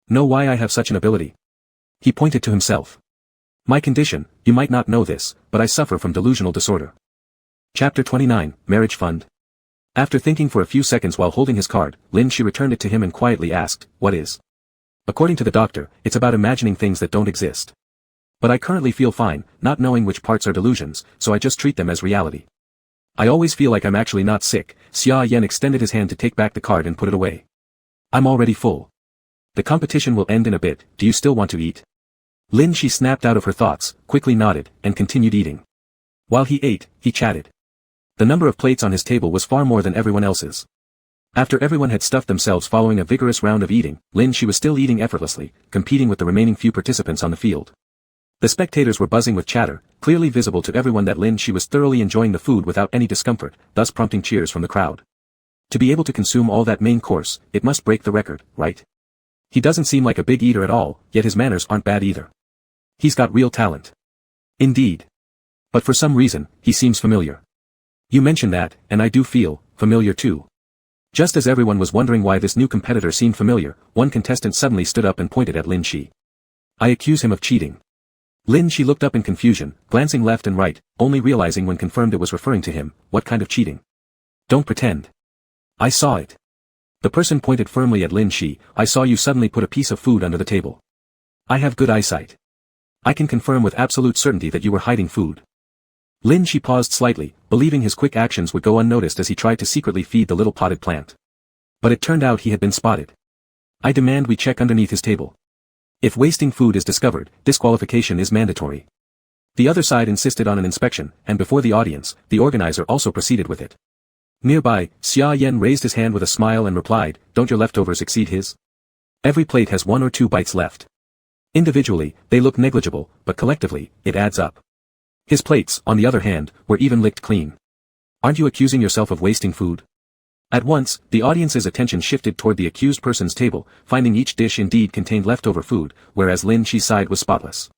[SPEAKER 1] Know why I have such an ability? He pointed to himself. My condition, you might not know this, but I suffer from delusional disorder. Chapter 29, Marriage Fund. After thinking for a few seconds while holding his card, Lin Shi returned it to him and quietly asked, what is? According to the doctor, it's about imagining things that don't exist. But I currently feel fine, not knowing which parts are delusions, so I just treat them as reality. I always feel like I'm actually not sick. Xia Yan extended his hand to take back the card and put it away. I'm already full. The competition will end in a bit, do you still want to eat? Lin Shi snapped out of her thoughts, quickly nodded, and continued eating. While he ate, he chatted. The number of plates on his table was far more than everyone else's. After everyone had stuffed themselves following a vigorous round of eating, Lin Shi was still eating effortlessly, competing with the remaining few participants on the field. The spectators were buzzing with chatter, clearly visible to everyone that Lin Shi was thoroughly enjoying the food without any discomfort, thus prompting cheers from the crowd. To be able to consume all that main course, it must break the record, right? He doesn't seem like a big eater at all, yet his manners aren't bad either. He's got real talent. Indeed. But for some reason, he seems familiar. You mention that, and I do feel familiar too. Just as everyone was wondering why this new competitor seemed familiar, one contestant suddenly stood up and pointed at Lin Shi. I accuse him of cheating. Lin Shi looked up in confusion, glancing left and right, only realizing when confirmed it was referring to him. What kind of cheating? Don't pretend. I saw it. The person pointed firmly at Lin Shi. I saw you suddenly put a piece of food under the table. I have good eyesight. I can confirm with absolute certainty that you were hiding food. Lin Shi paused slightly, believing his quick actions would go unnoticed as he tried to secretly feed the little potted plant. But it turned out he had been spotted. I demand we check underneath his table. If wasting food is discovered, disqualification is mandatory. The other side insisted on an inspection, and before the audience, the organizer also proceeded with it. Nearby, Xia Yan raised his hand with a smile and replied, don't your leftovers exceed his? Every plate has 1 or 2 bites left. Individually, they look negligible, but collectively, it adds up. His plates, on the other hand, were even licked clean. Aren't you accusing yourself of wasting food? At once, the audience's attention shifted toward the accused person's table, finding each dish indeed contained leftover food, whereas Lin Shi's side was spotless.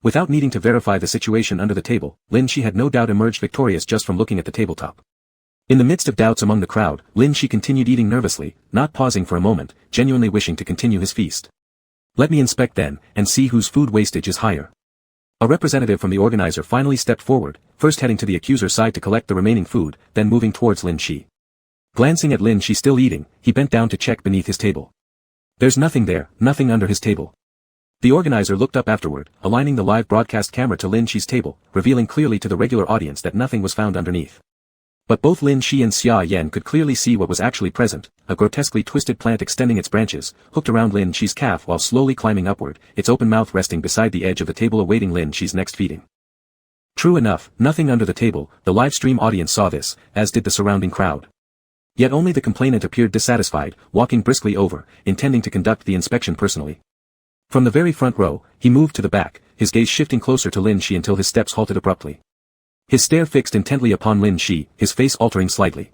[SPEAKER 1] Without needing to verify the situation under the table, Lin Shi had no doubt emerged victorious just from looking at the tabletop. In the midst of doubts among the crowd, Lin Shi continued eating nervously, not pausing for a moment, genuinely wishing to continue his feast. Let me inspect then, and see whose food wastage is higher. A representative from the organizer finally stepped forward, first heading to the accuser's side to collect the remaining food, then moving towards Lin Shi. Glancing at Lin Shi still eating, he bent down to check beneath his table. There's nothing there, nothing under his table. The organizer looked up afterward, aligning the live broadcast camera to Lin Shi's table, revealing clearly to the regular audience that nothing was found underneath. But both Lin Shi and Xia Yan could clearly see what was actually present, a grotesquely twisted plant extending its branches, hooked around Lin Shi's calf while slowly climbing upward, its open mouth resting beside the edge of the table awaiting Lin Shi's next feeding. True enough, nothing under the table. The live stream audience saw this, as did the surrounding crowd. Yet only the complainant appeared dissatisfied, walking briskly over, intending to conduct the inspection personally. From the very front row, he moved to the back, his gaze shifting closer to Lin Shi until his steps halted abruptly. His stare fixed intently upon Lin Shi, his face altering slightly.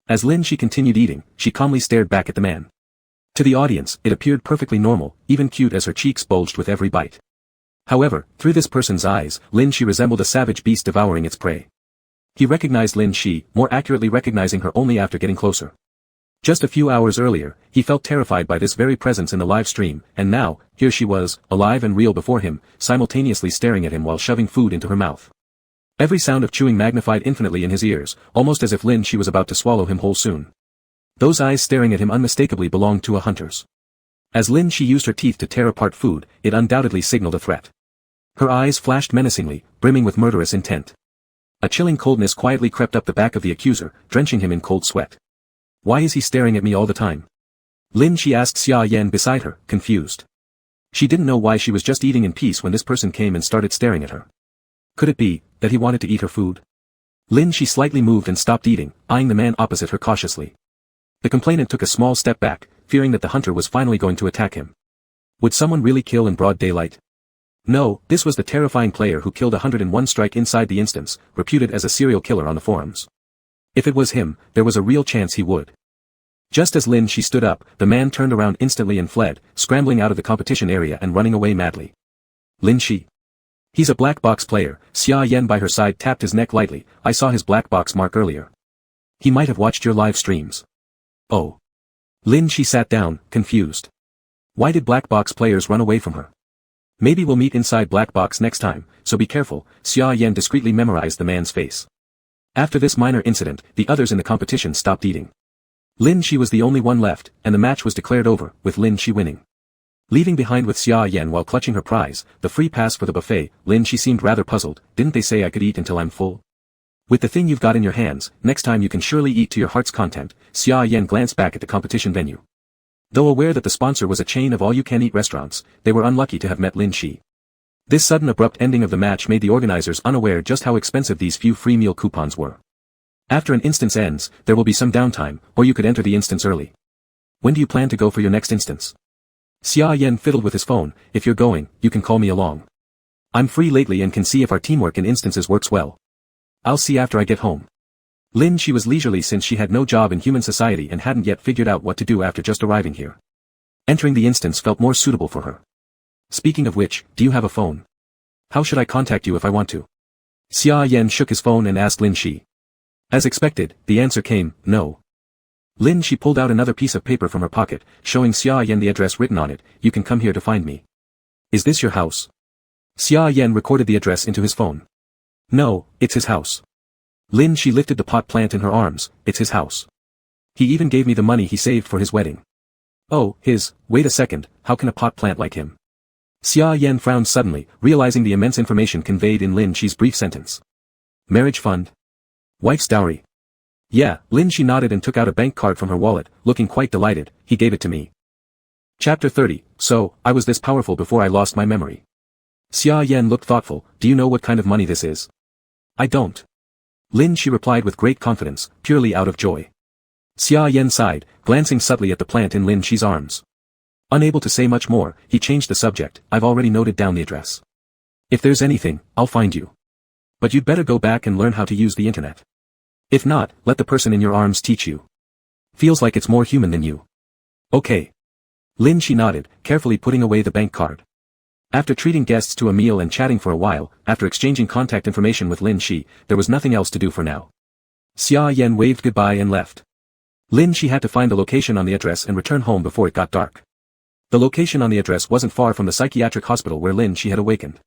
[SPEAKER 1] As Lin Shi continued eating, she calmly stared back at the man. To the audience, it appeared perfectly normal, even cute as her cheeks bulged with every bite. However, through this person's eyes, Lin Shi resembled a savage beast devouring its prey. He recognized Lin Shi, more accurately recognizing her only after getting closer. Just a few hours earlier, he felt terrified by this very presence in the live stream, and now, here she was, alive and real before him, simultaneously staring at him while shoving food into her mouth. Every sound of chewing magnified infinitely in his ears, almost as if Lin Shi was about to swallow him whole soon. Those eyes staring at him unmistakably belonged to a hunter's. As Lin Shi used her teeth to tear apart food, it undoubtedly signaled a threat. Her eyes flashed menacingly, brimming with murderous intent. A chilling coldness quietly crept up the back of the accuser, drenching him in cold sweat. Why is he staring at me all the time? Lin Shi asked Xia Yan beside her, confused. She didn't know why she was just eating in peace when this person came and started staring at her. Could it be that he wanted to eat her food? Lin Shi slightly moved and stopped eating, eyeing the man opposite her cautiously. The complainant took a small step back, fearing that the hunter was finally going to attack him. Would someone really kill in broad daylight? No, this was the terrifying player who killed 101 strike inside the instance, reputed as a serial killer on the forums. If it was him, there was a real chance he would. Just as Lin Shi stood up, the man turned around instantly and fled, scrambling out of the competition area and running away madly. Lin Shi. He's a black box player. Xia Yan by her side tapped his neck lightly. I saw his black box mark earlier. He might have watched your live streams. Oh. Lin Shi sat down, confused. Why did black box players run away from her? Maybe we'll meet inside black box next time, so be careful. Xia Yan discreetly memorized the man's face. After this minor incident, the others in the competition stopped eating. Lin Shi was the only one left, and the match was declared over, with Lin Shi winning. Leaving behind with Xia Yan while clutching her prize, the free pass for the buffet, Lin Shi seemed rather puzzled. Didn't they say I could eat until I'm full? With the thing you've got in your hands, next time you can surely eat to your heart's content. Xia Yan glanced back at the competition venue. Though aware that the sponsor was a chain of all-you-can-eat restaurants, they were unlucky to have met Lin Shi. This sudden abrupt ending of the match made the organizers unaware just how expensive these few free meal coupons were. After an instance ends, there will be some downtime, or you could enter the instance early. When do you plan to go for your next instance? Xia Yan fiddled with his phone. If you're going, you can call me along. I'm free lately and can see if our teamwork in instances works well. I'll see after I get home. Lin Shi was leisurely since she had no job in human society and hadn't yet figured out what to do after just arriving here. Entering the instance felt more suitable for her. Speaking of which, do you have a phone? How should I contact you if I want to? Xia Yan shook his phone and asked Lin Shi. As expected, the answer came, no. Lin Shi pulled out another piece of paper from her pocket, showing Xia Yan the address written on it. You can come here to find me. Is this your house? Xia Yan recorded the address into his phone. No, it's his house. Lin Shi lifted the pot plant in her arms, it's his house. He even gave me the money he saved for his wedding. Oh, wait a second, how can a pot plant like him? Xia Yan frowned suddenly, realizing the immense information conveyed in Lin Shi's brief sentence. Marriage fund? Wife's dowry? Yeah, Lin Shi nodded and took out a bank card from her wallet, looking quite delighted. He gave it to me. Chapter 30, so, I was this powerful before I lost my memory. Xia Yan looked thoughtful. Do you know what kind of money this is? I don't. Lin Shi replied with great confidence, purely out of joy. Xia Yan sighed, glancing subtly at the plant in Lin Shi's arms. Unable to say much more, he changed the subject. I've already noted down the address. If there's anything, I'll find you. But you'd better go back and learn how to use the internet. If not, let the person in your arms teach you. Feels like it's more human than you. Okay. Lin Shi nodded, carefully putting away the bank card. After treating guests to a meal and chatting for a while, after exchanging contact information with Lin Shi, there was nothing else to do for now. Xia Yan waved goodbye and left. Lin Shi had to find the location on the address and return home before it got dark. The location on the address wasn't far from the psychiatric hospital where Lin Shi had awakened.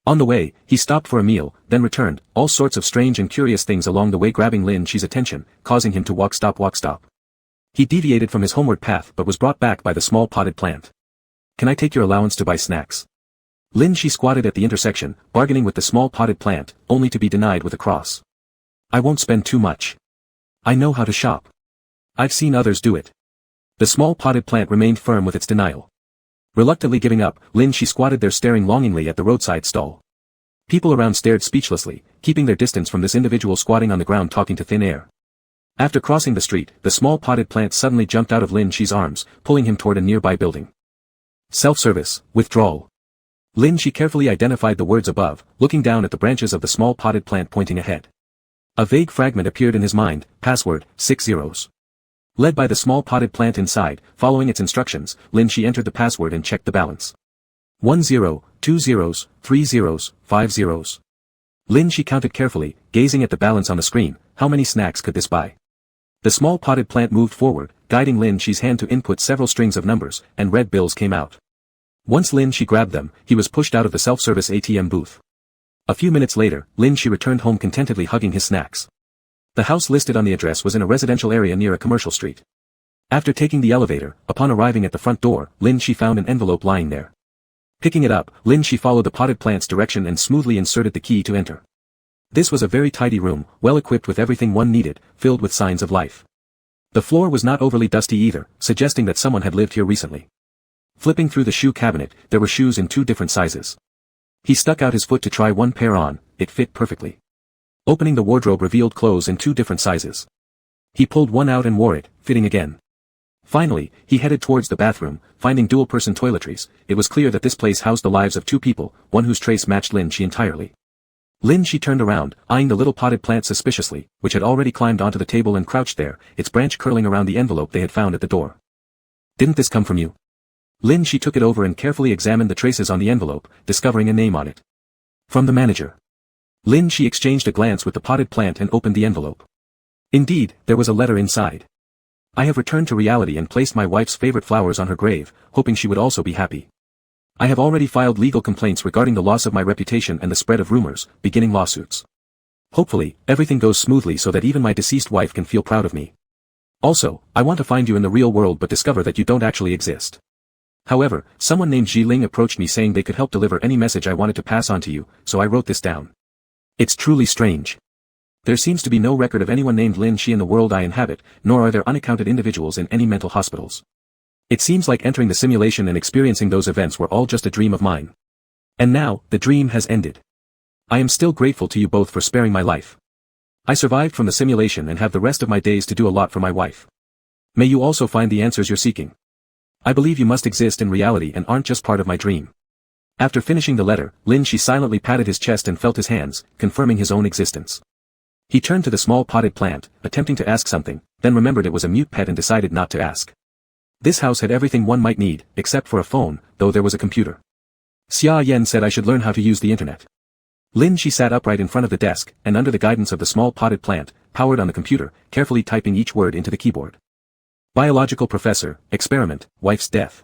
[SPEAKER 1] On the way, he stopped for a meal, then returned, all sorts of strange and curious things along the way grabbing Lin Shi's attention, causing him to walk stop. He deviated from his homeward path but was brought back by the small potted plant. Can I take your allowance to buy snacks? Lin Shi squatted at the intersection, bargaining with the small potted plant, only to be denied with a cross. I won't spend too much. I know how to shop. I've seen others do it. The small potted plant remained firm with its denial. Reluctantly giving up, Lin Shi squatted there staring longingly at the roadside stall. People around stared speechlessly, keeping their distance from this individual squatting on the ground talking to thin air. After crossing the street, the small potted plant suddenly jumped out of Lin Shi's arms, pulling him toward a nearby building. Self-service, withdrawal. Lin Shi carefully identified the words above, looking down at the branches of the small potted plant pointing ahead. A vague fragment appeared in his mind, password, 6 zeros. Led by the small potted plant inside, following its instructions, Lin Shi entered the password and checked the balance. 1 0, 2 zeros, 3 zeros, 5 zeros. Lin Shi counted carefully, gazing at the balance on the screen. How many snacks could this buy? The small potted plant moved forward, guiding Lin Shi's hand to input several strings of numbers, and red bills came out. Once Lin Shi grabbed them, he was pushed out of the self-service ATM booth. A few minutes later, Lin Shi returned home contentedly hugging his snacks. The house listed on the address was in a residential area near a commercial street. After taking the elevator, upon arriving at the front door, Lin Shi found an envelope lying there. Picking it up, Lin Shi followed the potted plant's direction and smoothly inserted the key to enter. This was a very tidy room, well equipped with everything one needed, filled with signs of life. The floor was not overly dusty either, suggesting that someone had lived here recently. Flipping through the shoe cabinet, there were shoes in 2 different sizes. He stuck out his foot to try one pair on, it fit perfectly. Opening the wardrobe revealed clothes in 2 different sizes. He pulled one out and wore it, fitting again. Finally, he headed towards the bathroom, finding dual-person toiletries. It was clear that this place housed the lives of 2 people, one whose trace matched Lin Shi entirely. Lin Shi turned around, eyeing the little potted plant suspiciously, which had already climbed onto the table and crouched there, its branch curling around the envelope they had found at the door. Didn't this come from you? Lin Shi took it over and carefully examined the traces on the envelope, discovering a name on it. From the manager. Lin Shi exchanged a glance with the potted plant and opened the envelope. Indeed, there was a letter inside. I have returned to reality and placed my wife's favorite flowers on her grave, hoping she would also be happy. I have already filed legal complaints regarding the loss of my reputation and the spread of rumors, beginning lawsuits. Hopefully, everything goes smoothly so that even my deceased wife can feel proud of me. Also, I want to find you in the real world but discover that you don't actually exist. However, someone named Ji Ling approached me saying they could help deliver any message I wanted to pass on to you, so I wrote this down. It's truly strange. There seems to be no record of anyone named Lin Shi in the world I inhabit, nor are there unaccounted individuals in any mental hospitals. It seems like entering the simulation and experiencing those events were all just a dream of mine. And now, the dream has ended. I am still grateful to you both for sparing my life. I survived from the simulation and have the rest of my days to do a lot for my wife. May you also find the answers you're seeking. I believe you must exist in reality and aren't just part of my dream. After finishing the letter, Lin Shi silently patted his chest and felt his hands, confirming his own existence. He turned to the small potted plant, attempting to ask something, then remembered it was a mute pet and decided not to ask. This house had everything one might need, except for a phone, though there was a computer. Xia Yan said I should learn how to use the internet. Lin Shi sat upright in front of the desk, and under the guidance of the small potted plant, powered on the computer, carefully typing each word into the keyboard. Biological professor, experiment, wife's death.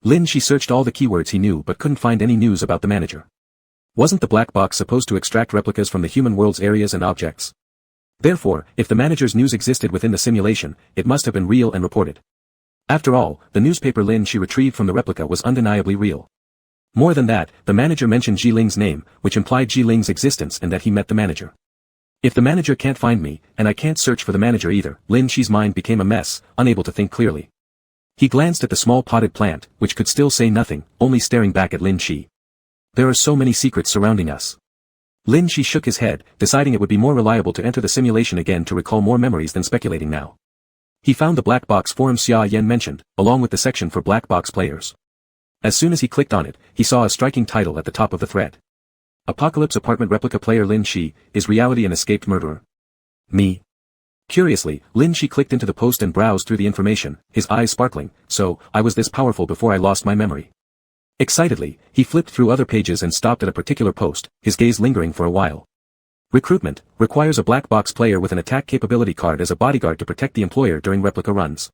[SPEAKER 1] Lin Shi searched all the keywords he knew but couldn't find any news about the manager. Wasn't the black box supposed to extract replicas from the human world's areas and objects? Therefore, if the manager's news existed within the simulation, it must have been real and reported. After all, the newspaper Lin she retrieved from the replica was undeniably real. More than that, the manager mentioned Ji Ling's name, which implied Ji Ling's existence and that he met the manager. If the manager can't find me, and I can't search for the manager either, Lin Shi's mind became a mess, unable to think clearly. He glanced at the small potted plant, which could still say nothing, only staring back at Lin Shi. There are so many secrets surrounding us. Lin Shi shook his head, deciding it would be more reliable to enter the simulation again to recall more memories than speculating now. He found the black box forum Xia Yan mentioned, along with the section for black box players. As soon as he clicked on it, he saw a striking title at the top of the thread. Apocalypse Apartment Replica Player Lin Shi, is reality an escaped murderer? Me. Curiously, Lin Shi clicked into the post and browsed through the information, his eyes sparkling. So, I was this powerful before I lost my memory. Excitedly, he flipped through other pages and stopped at a particular post, his gaze lingering for a while. Recruitment, requires a black box player with an attack capability card as a bodyguard to protect the employer during replica runs.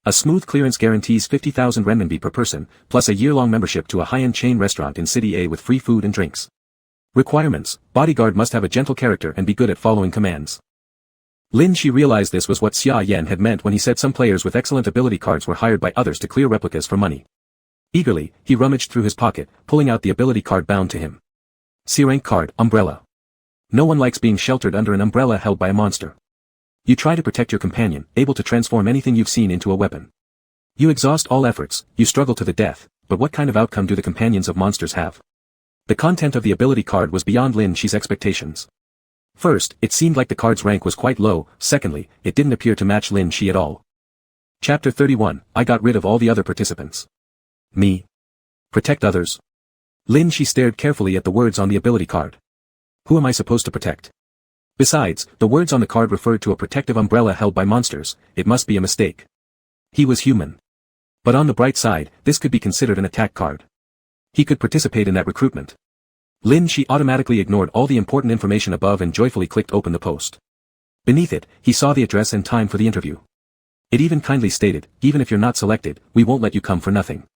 [SPEAKER 1] A smooth clearance guarantees 50,000 renminbi per person, plus a year-long membership to a high-end chain restaurant in City A with free food and drinks. Requirements, bodyguard must have a gentle character and be good at following commands. Lin Shi realized this was what Xia Yan had meant when he said some players with excellent ability cards were hired by others to clear replicas for money. Eagerly, he rummaged through his pocket, pulling out the ability card bound to him. C-rank card, Umbrella. No one likes being sheltered under an umbrella held by a monster. You try to protect your companion, able to transform anything you've seen into a weapon. You exhaust all efforts, you struggle to the death, but what kind of outcome do the companions of monsters have? The content of the ability card was beyond Lin Shi's expectations. First, it seemed like the card's rank was quite low. Secondly, it didn't appear to match Lin Shi at all. Chapter 31, I got rid of all the other participants. Me. Protect others. Lin Shi stared carefully at the words on the ability card. Who am I supposed to protect? Besides, the words on the card referred to a protective umbrella held by monsters. It must be a mistake. He was human. But on the bright side, this could be considered an attack card. He could participate in that recruitment. Lin Shi automatically ignored all the important information above and joyfully clicked open the post. Beneath it, he saw the address and time for the interview. It even kindly stated, even if you're not selected, we won't let you come for nothing.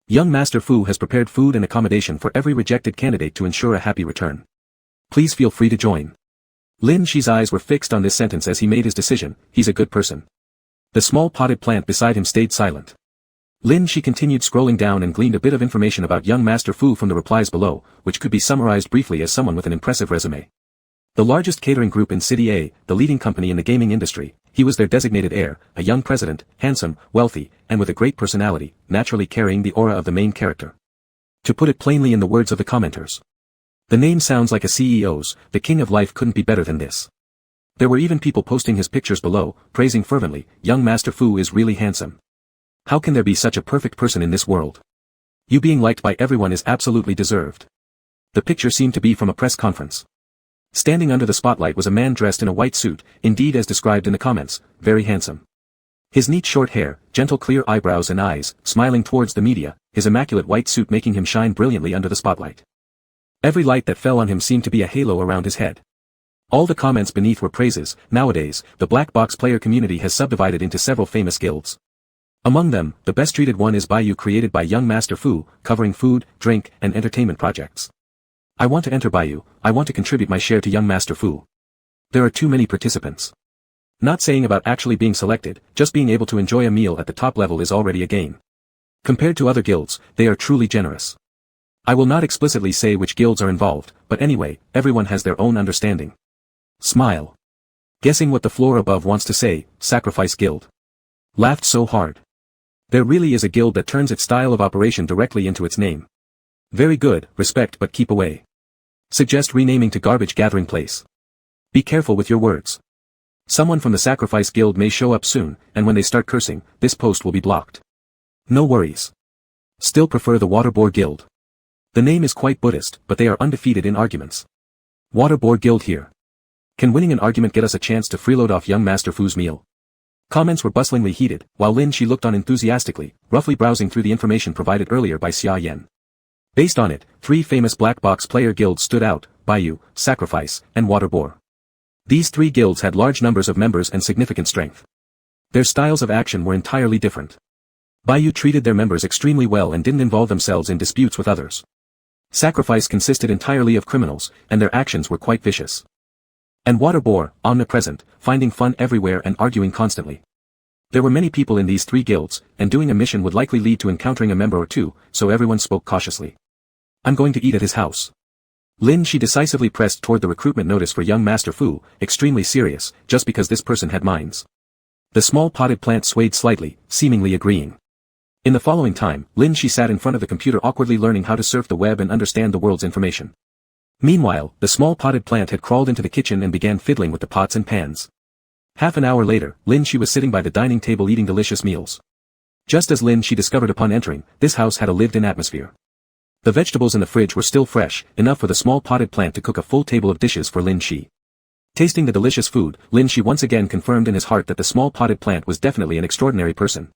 [SPEAKER 1] Young Master Fu has prepared food and accommodation for every rejected candidate to ensure a happy return. Please feel free to join. Lin Shi's eyes were fixed on this sentence as he made his decision. He's a good person. The small potted plant beside him stayed silent. Lin Shi continued scrolling down and gleaned a bit of information about young Master Fu from the replies below, which could be summarized briefly as someone with an impressive resume. The largest catering group in City A, the leading company in the gaming industry, he was their designated heir, a young president, handsome, wealthy, and with a great personality, naturally carrying the aura of the main character. To put it plainly in the words of the commenters. The name sounds like a CEO's, the king of life couldn't be better than this. There were even people posting his pictures below, praising fervently, young Master Fu is really handsome. How can there be such a perfect person in this world? You being liked by everyone is absolutely deserved. The picture seemed to be from a press conference. Standing under the spotlight was a man dressed in a white suit, indeed as described in the comments, very handsome. His neat short hair, gentle clear eyebrows and eyes, smiling towards the media, his immaculate white suit making him shine brilliantly under the spotlight. Every light that fell on him seemed to be a halo around his head. All the comments beneath were praises. Nowadays, the black box player community has subdivided into several famous guilds. Among them, the best treated one is Baiyu, created by young Master Fu, covering food, drink, and entertainment projects. I want to enter Baiyu, I want to contribute my share to young Master Fu. There are too many participants. Not saying about actually being selected, just being able to enjoy a meal at the top level is already a gain. Compared to other guilds, they are truly generous. I will not explicitly say which guilds are involved, but anyway, everyone has their own understanding. Smile. Guessing what the floor above wants to say, Sacrifice Guild. Laughed so hard. There really is a guild that turns its style of operation directly into its name. Very good, respect but keep away. Suggest renaming to Garbage Gathering Place. Be careful with your words. Someone from the Sacrifice Guild may show up soon, and when they start cursing, this post will be blocked. No worries. Still prefer the Waterboar Guild. The name is quite Buddhist, but they are undefeated in arguments. Waterboar Guild here. Can winning an argument get us a chance to freeload off young Master Fu's meal? Comments were bustlingly heated, while Lin Shi looked on enthusiastically, roughly browsing through the information provided earlier by Xia Yan. Based on it, 3 famous black box player guilds stood out, Baiyu, Sacrifice, and Waterboar. These 3 guilds had large numbers of members and significant strength. Their styles of action were entirely different. Baiyu treated their members extremely well and didn't involve themselves in disputes with others. Sacrifice consisted entirely of criminals, and their actions were quite vicious. And water bore, omnipresent, finding fun everywhere and arguing constantly. There were many people in these three guilds, and doing a mission would likely lead to encountering a member or two, so everyone spoke cautiously. I'm going to eat at his house. Lin Shi decisively pressed toward the recruitment notice for young Master Fu, extremely serious, just because this person had minds. The small potted plant swayed slightly, seemingly agreeing. In the following time, Lin Shi sat in front of the computer awkwardly learning how to surf the web and understand the world's information. Meanwhile, the small potted plant had crawled into the kitchen and began fiddling with the pots and pans. Half an hour later, Lin Shi was sitting by the dining table eating delicious meals. Just as Lin Shi discovered upon entering, this house had a lived-in atmosphere. The vegetables in the fridge were still fresh, enough for the small potted plant to cook a full table of dishes for Lin Shi. Tasting the delicious food, Lin Shi once again confirmed in his heart that the small potted plant was definitely an extraordinary person.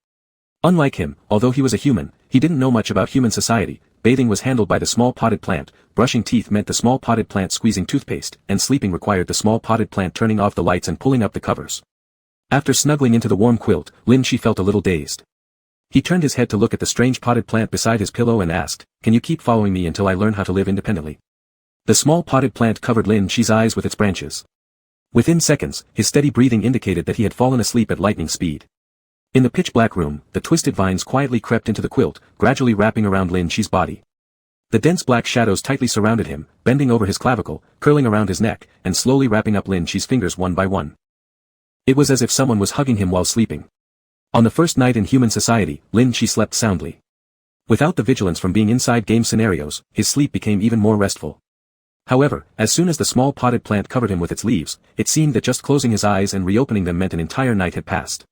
[SPEAKER 1] Unlike him, although he was a human, he didn't know much about human society. Bathing was handled by the small potted plant, brushing teeth meant the small potted plant squeezing toothpaste, and sleeping required the small potted plant turning off the lights and pulling up the covers. After snuggling into the warm quilt, Lin Shi felt a little dazed. He turned his head to look at the strange potted plant beside his pillow and asked, "Can you keep following me until I learn how to live independently?" The small potted plant covered Lin Shi's eyes with its branches. Within seconds, his steady breathing indicated that he had fallen asleep at lightning speed. In the pitch-black room, the twisted vines quietly crept into the quilt, gradually wrapping around Lin Shi's body. The dense black shadows tightly surrounded him, bending over his clavicle, curling around his neck, and slowly wrapping up Lin Shi's fingers one by one. It was as if someone was hugging him while sleeping. On the first night in human society, Lin Shi slept soundly. Without the vigilance from being inside game scenarios, his sleep became even more restful. However, as soon as the small potted plant covered him with its leaves, it seemed that just closing his eyes and reopening them meant an entire night had passed.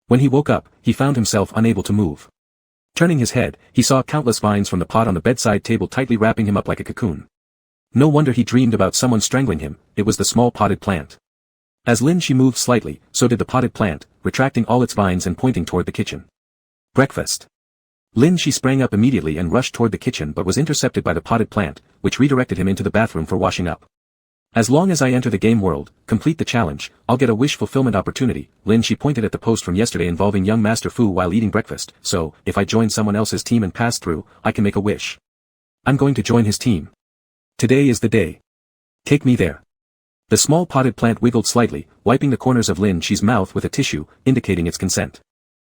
[SPEAKER 1] When he woke up, he found himself unable to move. Turning his head, he saw countless vines from the pot on the bedside table tightly wrapping him up like a cocoon. No wonder he dreamed about someone strangling him, it was the small potted plant. As Lin Shi moved slightly, so did the potted plant, retracting all its vines and pointing toward the kitchen. Breakfast. Lin Shi sprang up immediately and rushed toward the kitchen but was intercepted by the potted plant, which redirected him into the bathroom for washing up. As long as I enter the game world, complete the challenge, I'll get a wish fulfillment opportunity. Lin Shi pointed at the post from yesterday involving young Master Fu while eating breakfast, so, if I join someone else's team and pass through, I can make a wish. I'm going to join his team. Today is the day. Take me there. The small potted plant wiggled slightly, wiping the corners of Lin Shi's mouth with a tissue, indicating its consent.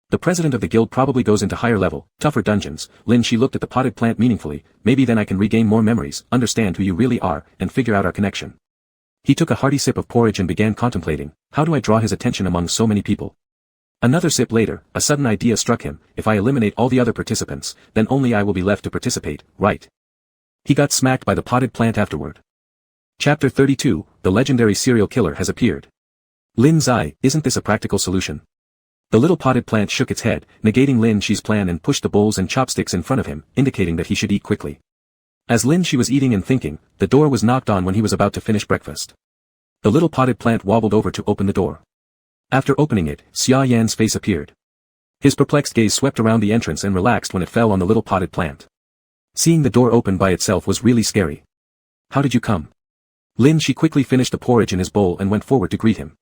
[SPEAKER 1] The president of the guild probably goes into higher level, tougher dungeons. Lin Shi looked at the potted plant meaningfully. Maybe then I can regain more memories, understand who you really are, and figure out our connection. He took a hearty sip of porridge and began contemplating, how do I draw his attention among so many people? Another sip later, a sudden idea struck him, if I eliminate all the other participants, then only I will be left to participate, right? He got smacked by the potted plant afterward. Chapter 32, The Legendary Serial Killer has appeared. Lin Zai, isn't this a practical solution? The little potted plant shook its head, negating Lin Shi's plan and pushed the bowls and chopsticks in front of him, indicating that he should eat quickly. As Lin Shi was eating and thinking, the door was knocked on when he was about to finish breakfast. The little potted plant wobbled over to open the door. After opening it, Xia Yan's face appeared. His perplexed gaze swept around the entrance and relaxed when it fell on the little potted plant. Seeing the door open by itself was really scary. How did you come? Lin Shi quickly finished the porridge in his bowl and went forward to greet him.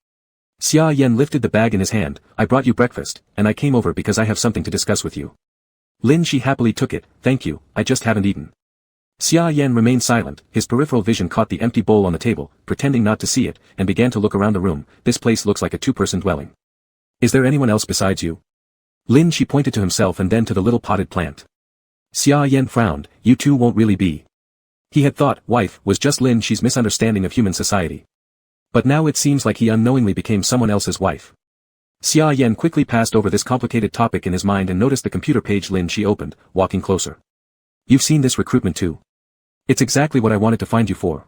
[SPEAKER 1] Xia Yan lifted the bag in his hand. I brought you breakfast, and I came over because I have something to discuss with you. Lin Shi happily took it. Thank you, I just haven't eaten. Xia Yan remained silent, his peripheral vision caught the empty bowl on the table, pretending not to see it, and began to look around the room. This place looks like a two-person dwelling. Is there anyone else besides you? Lin Shi pointed to himself and then to the little potted plant. Xia Yan frowned, you two won't really be. He had thought, wife, was just Lin Shi's misunderstanding of human society. But now it seems like he unknowingly became someone else's wife. Xia Yan quickly passed over this complicated topic in his mind and noticed the computer page Lin Shi opened, walking closer. You've seen this recruitment too. It's exactly what I wanted to find you for.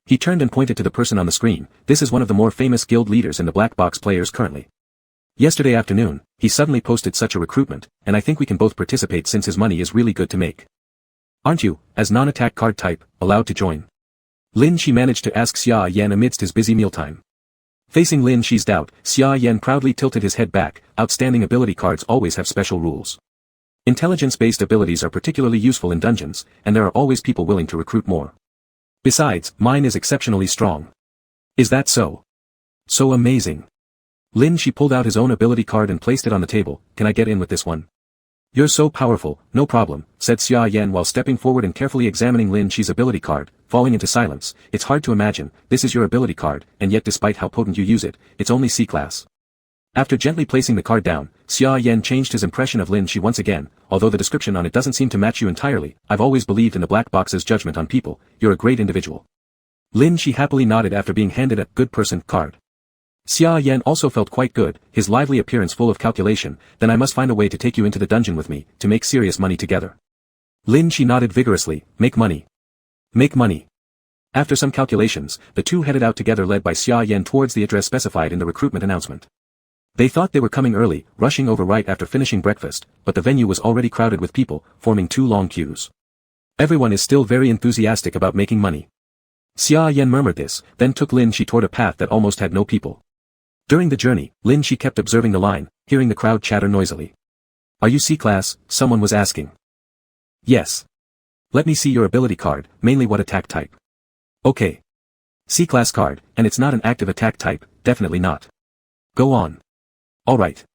[SPEAKER 1] He turned and pointed to the person on the screen. This is one of the more famous guild leaders and the black box players currently. Yesterday afternoon, he suddenly posted such a recruitment, and I think we can both participate since his money is really good to make. Aren't you, as non-attack card type, allowed to join? Lin Shi managed to ask Xia Yan amidst his busy mealtime. Facing Lin Shi's doubt, Xia Yan proudly tilted his head back. Outstanding ability cards always have special rules. Intelligence-based abilities are particularly useful in dungeons, and there are always people willing to recruit more. Besides, mine is exceptionally strong. Is that so? So amazing. Lin Shi pulled out his own ability card and placed it on the table. Can I get in with this one? You're so powerful, no problem, said Xia Yan while stepping forward and carefully examining Lin Shi's ability card, falling into silence. It's hard to imagine, this is your ability card, and yet despite how potent you use it, it's only C-class. After gently placing the card down, Xia Yan changed his impression of Lin Shi once again, although the description on it doesn't seem to match you entirely. I've always believed in the black box's judgment on people. You're a great individual. Lin Shi happily nodded after being handed a good person card. Xia Yan also felt quite good, his lively appearance full of calculation. Then I must find a way to take you into the dungeon with me, to make serious money together. Lin Shi nodded vigorously. Make money. Make money. After some calculations, the two headed out together led by Xia Yan towards the address specified in the recruitment announcement. They thought they were coming early, rushing over right after finishing breakfast, but the venue was already crowded with people, forming two long queues. Everyone is still very enthusiastic about making money. Xia Yan murmured this, then took Lin Shi toward a path that almost had no people. During the journey, Lin Shi kept observing the line, hearing the crowd chatter noisily. Are you C-class? Someone was asking. Yes. Let me see your ability card, mainly what attack type. Okay. C-class card, and it's not an active attack type, definitely not. Go on. Alright.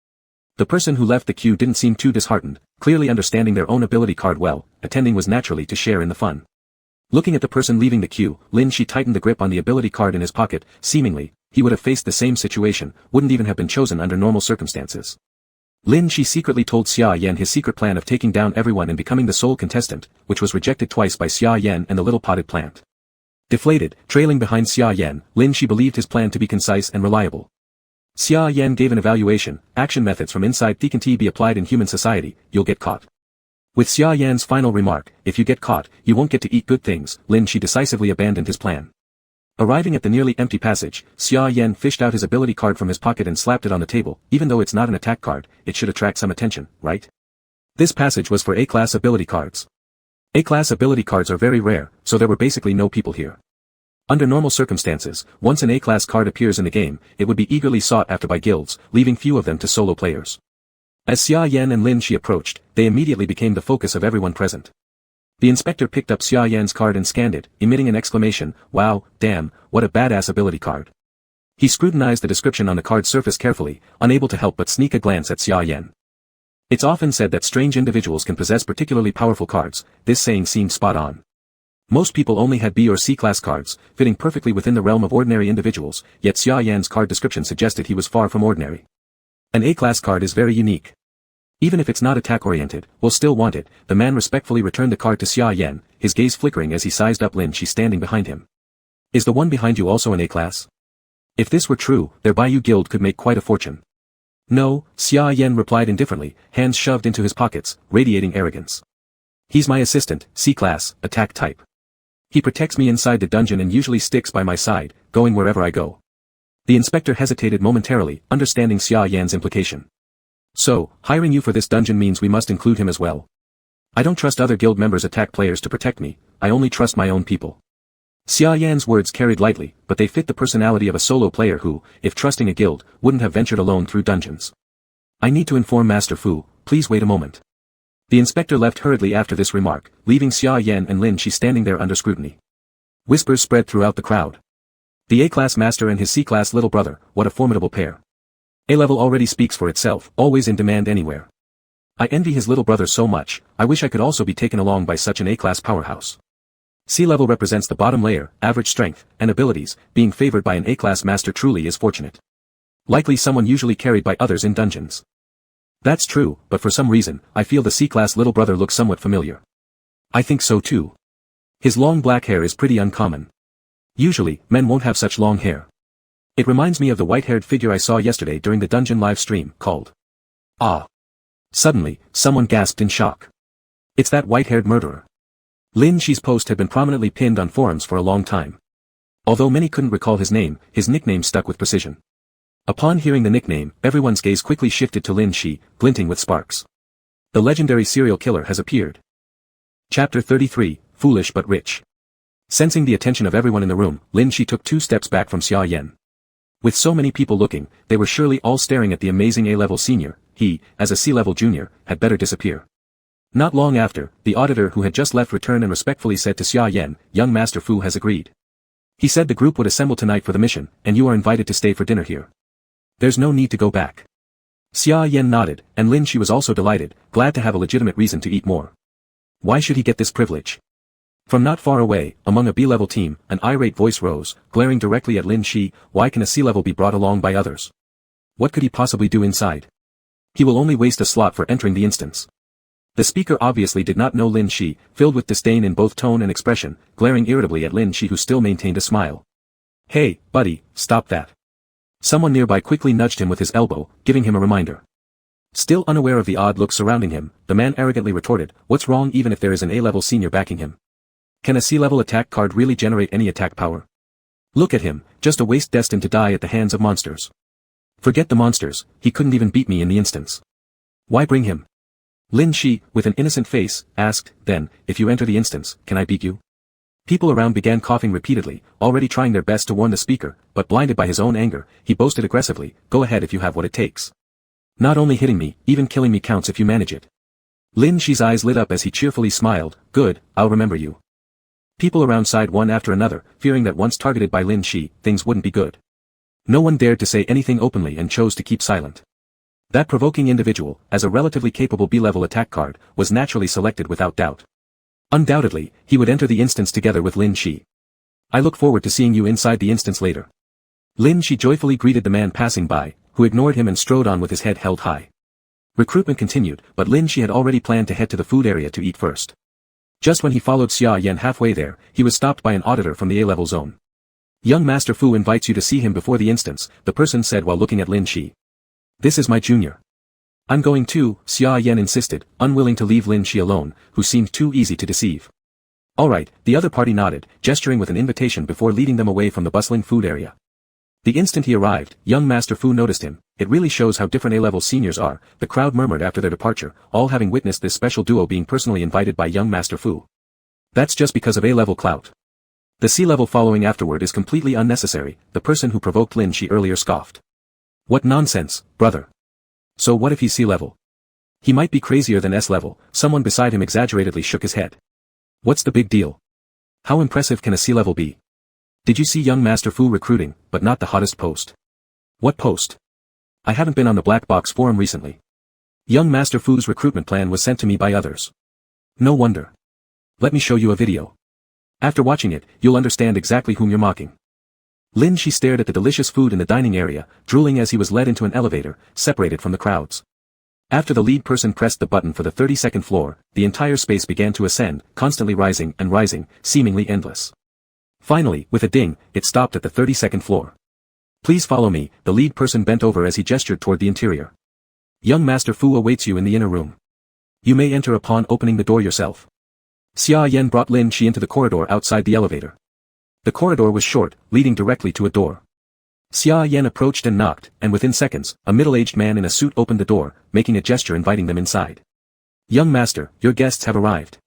[SPEAKER 1] The person who left the queue didn't seem too disheartened, clearly understanding their own ability card well. Attending was naturally to share in the fun. Looking at the person leaving the queue, Lin Shi tightened the grip on the ability card in his pocket. Seemingly, he would have faced the same situation, wouldn't even have been chosen under normal circumstances. Lin Shi secretly told Xia Yan his secret plan of taking down everyone and becoming the sole contestant, which was rejected twice by Xia Yan and the little potted plant. Deflated, trailing behind Xia Yan, Lin Shi believed his plan to be concise and reliable. Xia Yan gave an evaluation. Action methods from inside can't be applied in human society. You'll get caught. With Xia Yan's final remark, if you get caught, you won't get to eat good things, Lin Shi decisively abandoned his plan. Arriving at the nearly empty passage, Xia Yan fished out his ability card from his pocket and slapped it on the table. Even though it's not an attack card, it should attract some attention, right? This passage was for A-class ability cards. A-class ability cards are very rare, so there were basically no people here. Under normal circumstances, once an A-class card appears in the game, it would be eagerly sought after by guilds, leaving few of them to solo players. As Xia Yan and Lin Shi approached, they immediately became the focus of everyone present. The inspector picked up Xia Yan's card and scanned it, emitting an exclamation, "Wow, damn, what a badass ability card." He scrutinized the description on the card's surface carefully, unable to help but sneak a glance at Xia Yan. It's often said that strange individuals can possess particularly powerful cards. This saying seemed spot on. Most people only had B or C class cards, fitting perfectly within the realm of ordinary individuals, yet Xia Yan's card description suggested he was far from ordinary. An A-class card is very unique. Even if it's not attack-oriented, we'll still want it. The man respectfully returned the card to Xia Yan, his gaze flickering as he sized up Lin Shi standing behind him. Is the one behind you also an A-class? If this were true, their Baiyu guild could make quite a fortune. No, Xia Yan replied indifferently, hands shoved into his pockets, radiating arrogance. He's my assistant, C-class, attack type. He protects me inside the dungeon and usually sticks by my side, going wherever I go. The inspector hesitated momentarily, understanding Xia Yan's implication. So, hiring you for this dungeon means we must include him as well. I don't trust other guild members' attack players to protect me, I only trust my own people. Xia Yan's words carried lightly, but they fit the personality of a solo player who, if trusting a guild, wouldn't have ventured alone through dungeons. I need to inform Master Fu, please wait a moment. The inspector left hurriedly after this remark, leaving Xia Yan and Lin Shi standing there under scrutiny. Whispers spread throughout the crowd. The A-class master and his C-class little brother, what a formidable pair. A-level already speaks for itself, always in demand anywhere. I envy his little brother so much, I wish I could also be taken along by such an A-class powerhouse. C-level represents the bottom layer, average strength, and abilities, being favored by an A-class master truly is fortunate. Likely someone usually carried by others in dungeons. That's true, but for some reason, I feel the C-class little brother looks somewhat familiar. I think so too. His long black hair is pretty uncommon. Usually, men won't have such long hair. It reminds me of the white-haired figure I saw yesterday during the dungeon live stream, called. Ah. Suddenly, someone gasped in shock. It's that white-haired murderer. Lin Shi's post had been prominently pinned on forums for a long time. Although many couldn't recall his name, his nickname stuck with precision. Upon hearing the nickname, everyone's gaze quickly shifted to Lin Shi, glinting with sparks. The legendary serial killer has appeared. Chapter 33, Foolish but Rich. Sensing the attention of everyone in the room, Lin Shi took 2 steps back from Xia Yan. With so many people looking, they were surely all staring at the amazing A-level senior. He, as a C-level junior, had better disappear. Not long after, the auditor who had just left returned and respectfully said to Xia Yan, young Master Fu has agreed. He said the group would assemble tonight for the mission, and you are invited to stay for dinner here. There's no need to go back. Xia Yan nodded, and Lin Shi was also delighted, glad to have a legitimate reason to eat more. Why should he get this privilege? From not far away, among a B-level team, an irate voice rose, glaring directly at Lin Shi. Why can a C-level be brought along by others? What could he possibly do inside? He will only waste a slot for entering the instance. The speaker obviously did not know Lin Shi, filled with disdain in both tone and expression, glaring irritably at Lin Shi, who still maintained a smile. Hey, buddy, stop that. Someone nearby quickly nudged him with his elbow, giving him a reminder. Still unaware of the odd look surrounding him, the man arrogantly retorted, what's wrong even if there is an A-level senior backing him? Can a C-level attack card really generate any attack power? Look at him, just a waste destined to die at the hands of monsters. Forget the monsters, he couldn't even beat me in the instance. Why bring him? Lin Shi, with an innocent face, asked, then, if you enter the instance, can I beat you? People around began coughing repeatedly, already trying their best to warn the speaker, but blinded by his own anger, he boasted aggressively, go ahead if you have what it takes. Not only hitting me, even killing me counts if you manage it. Lin Shi's eyes lit up as he cheerfully smiled, good, I'll remember you. People around sighed one after another, fearing that once targeted by Lin Shi, things wouldn't be good. No one dared to say anything openly and chose to keep silent. That provoking individual, as a relatively capable B-level attack card, was naturally selected without doubt. Undoubtedly, he would enter the instance together with Lin Shi. I look forward to seeing you inside the instance later. Lin Shi joyfully greeted the man passing by, who ignored him and strode on with his head held high. Recruitment continued, but Lin Shi had already planned to head to the food area to eat first. Just when he followed Xia Yan halfway there, he was stopped by an auditor from the A-level zone. Young Master Fu invites you to see him before the instance, the person said while looking at Lin Shi. This is my junior. I'm going too, Xia Yan insisted, unwilling to leave Lin Shi alone, who seemed too easy to deceive. Alright, the other party nodded, gesturing with an invitation before leading them away from the bustling food area. The instant he arrived, young Master Fu noticed him. It really shows how different A-level seniors are, the crowd murmured after their departure, all having witnessed this special duo being personally invited by young Master Fu. That's just because of A-level clout. The C-level following afterward is completely unnecessary, the person who provoked Lin Shi earlier scoffed. What nonsense, brother. So what if he's C-level? He might be crazier than S-level, someone beside him exaggeratedly shook his head. What's the big deal? How impressive can a C-level be? Did you see young Master Fu recruiting, but not the hottest post? What post? I haven't been on the Black Box forum recently. Young Master Fu's recruitment plan was sent to me by others. No wonder. Let me show you a video. After watching it, you'll understand exactly whom you're mocking. Lin Shi stared at the delicious food in the dining area, drooling as he was led into an elevator, separated from the crowds. After the lead person pressed the button for the 32nd floor, the entire space began to ascend, constantly rising and rising, seemingly endless. Finally, with a ding, it stopped at the 32nd floor. Please follow me, the lead person bent over as he gestured toward the interior. Young Master Fu awaits you in the inner room. You may enter upon opening the door yourself. Xia Yan brought Lin Shi into the corridor outside the elevator. The corridor was short, leading directly to a door. Xia Yan approached and knocked, and within seconds, a middle-aged man in a suit opened the door, making a gesture inviting them inside. Young Master, your guests have arrived.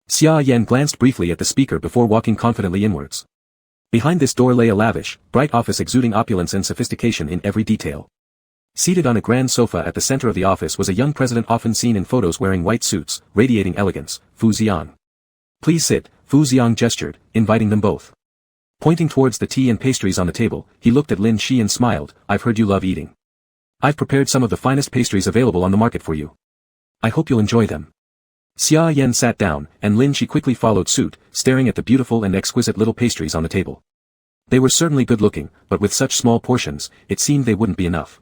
[SPEAKER 1] Xia Yan glanced briefly at the speaker before walking confidently inwards. Behind this door lay a lavish, bright office exuding opulence and sophistication in every detail. Seated on a grand sofa at the center of the office was a young president often seen in photos wearing white suits, radiating elegance, Fu Xiang. Please sit, Fu Xiang gestured, inviting them both. Pointing towards the tea and pastries on the table, he looked at Lin Shi and smiled, I've heard you love eating. I've prepared some of the finest pastries available on the market for you. I hope you'll enjoy them. Xia Yan sat down, and Lin Shi quickly followed suit, staring at the beautiful and exquisite little pastries on the table. They were certainly good-looking, but with such small portions, it seemed they wouldn't be enough.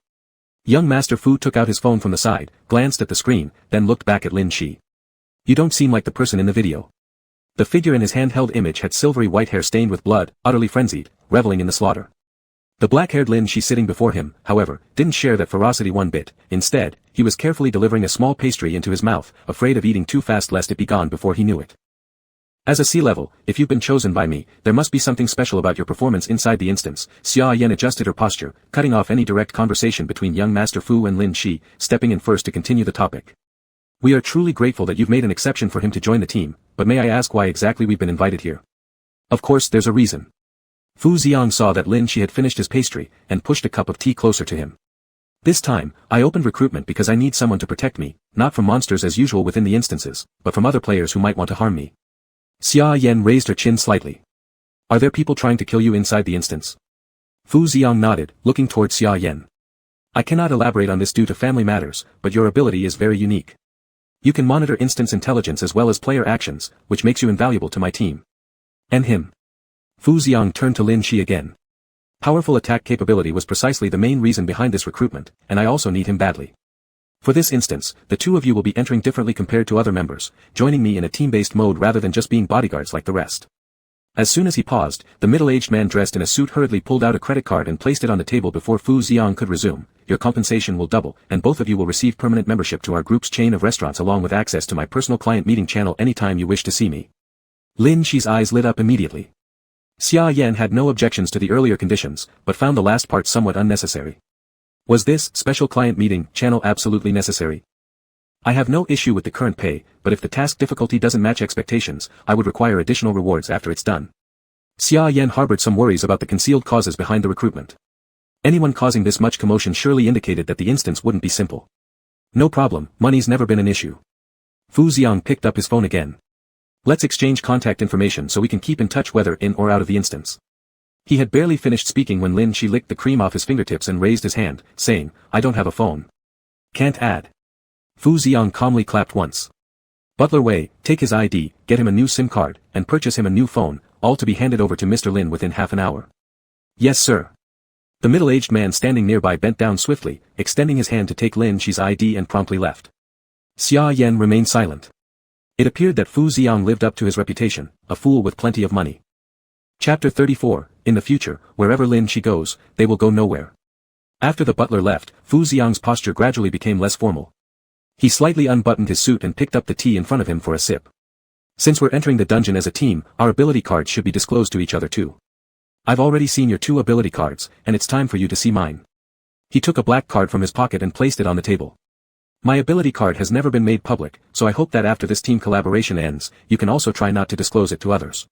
[SPEAKER 1] Young Master Fu took out his phone from the side, glanced at the screen, then looked back at Lin Shi. You don't seem like the person in the video. The figure in his handheld image had silvery white hair stained with blood, utterly frenzied, reveling in the slaughter. The black-haired Lin Shi sitting before him, however, didn't share that ferocity one bit. Instead, he was carefully delivering a small pastry into his mouth, afraid of eating too fast lest it be gone before he knew it. As a C-level, if you've been chosen by me, there must be something special about your performance inside the instance. Xia Yan adjusted her posture, cutting off any direct conversation between young Master Fu and Lin Shi, stepping in first to continue the topic. We are truly grateful that you've made an exception for him to join the team, but may I ask why exactly we've been invited here? Of course there's a reason. Fu Xiang saw that Lin Shi had finished his pastry, and pushed a cup of tea closer to him. This time, I opened recruitment because I need someone to protect me, not from monsters as usual within the instances, but from other players who might want to harm me. Xia Yan raised her chin slightly. Are there people trying to kill you inside the instance? Fu Xiang nodded, looking towards Xia Yan. I cannot elaborate on this due to family matters, but your ability is very unique. You can monitor instance intelligence as well as player actions, which makes you invaluable to my team. And him. Fu Xiang turned to Lin Shi again. Powerful attack capability was precisely the main reason behind this recruitment, and I also need him badly. For this instance, the two of you will be entering differently compared to other members, joining me in a team-based mode rather than just being bodyguards like the rest. As soon as he paused, the middle-aged man dressed in a suit hurriedly pulled out a credit card and placed it on the table before Fu Xiang could resume. Your compensation will double, and both of you will receive permanent membership to our group's chain of restaurants along with access to my personal client meeting channel anytime you wish to see me. Lin Shi's eyes lit up immediately. Xia Yan had no objections to the earlier conditions, but found the last part somewhat unnecessary. Was this special client meeting channel absolutely necessary? I have no issue with the current pay, but if the task difficulty doesn't match expectations, I would require additional rewards after it's done. Xia Yan harbored some worries about the concealed causes behind the recruitment. Anyone causing this much commotion surely indicated that the instance wouldn't be simple. No problem, money's never been an issue. Fu Xiang picked up his phone again. Let's exchange contact information so we can keep in touch whether in or out of the instance. He had barely finished speaking when Lin Shi licked the cream off his fingertips and raised his hand, saying, I don't have a phone. Can't add. Fu Xiang calmly clapped once. Butler Wei, take his ID, get him a new SIM card, and purchase him a new phone, all to be handed over to Mr. Lin within half an hour. Yes sir. The middle-aged man standing nearby bent down swiftly, extending his hand to take Lin Shi's ID and promptly left. Xia Yan remained silent. It appeared that Fu Xiang lived up to his reputation, a fool with plenty of money. Chapter 34, In the future, wherever Lin Shi goes, they will go nowhere. After the butler left, Fu Xiang's posture gradually became less formal. He slightly unbuttoned his suit and picked up the tea in front of him for a sip. Since we're entering the dungeon as a team, our ability cards should be disclosed to each other too. I've already seen your 2 ability cards, and it's time for you to see mine. He took a black card from his pocket and placed it on the table. My ability card has never been made public, so I hope that after this team collaboration ends, you can also try not to disclose it to others.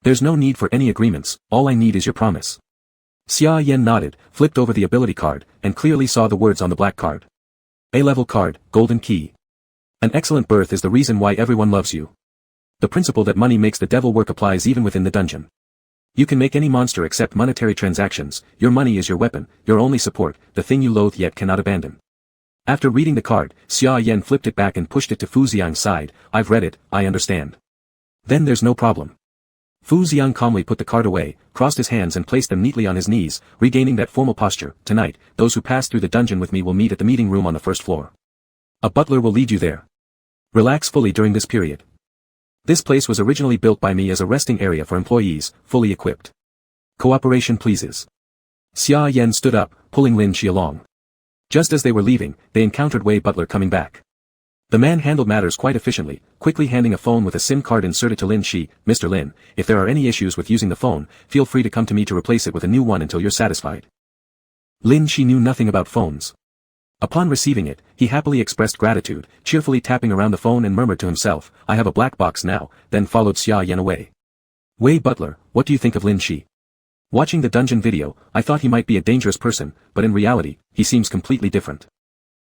[SPEAKER 1] There's no need for any agreements, all I need is your promise. Xia Yan nodded, flipped over the ability card, and clearly saw the words on the black card. A-level card, golden key. An excellent birth is the reason why everyone loves you. The principle that money makes the devil work applies even within the dungeon. You can make any monster accept monetary transactions, your money is your weapon, your only support, the thing you loathe yet cannot abandon. After reading the card, Xia Yan flipped it back and pushed it to Fu Xiang's side. I've read it, I understand. Then there's no problem. Fu Xiang calmly put the card away, crossed his hands and placed them neatly on his knees, regaining that formal posture. Tonight, those who pass through the dungeon with me will meet at the meeting room on the first floor. A butler will lead you there. Relax fully during this period. This place was originally built by me as a resting area for employees, fully equipped. Cooperation pleases. Xia Yan stood up, pulling Lin Shi along. Just as they were leaving, they encountered Wei Butler coming back. The man handled matters quite efficiently, quickly handing a phone with a SIM card inserted to Lin Shi. Mr. Lin, if there are any issues with using the phone, feel free to come to me to replace it with a new one until you're satisfied. Lin Shi knew nothing about phones. Upon receiving it, he happily expressed gratitude, cheerfully tapping around the phone and murmured to himself, I have a black box now, then followed Xia Yan away. Wei Butler, what do you think of Lin Shi? Watching the dungeon video, I thought he might be a dangerous person, but in reality, he seems completely different.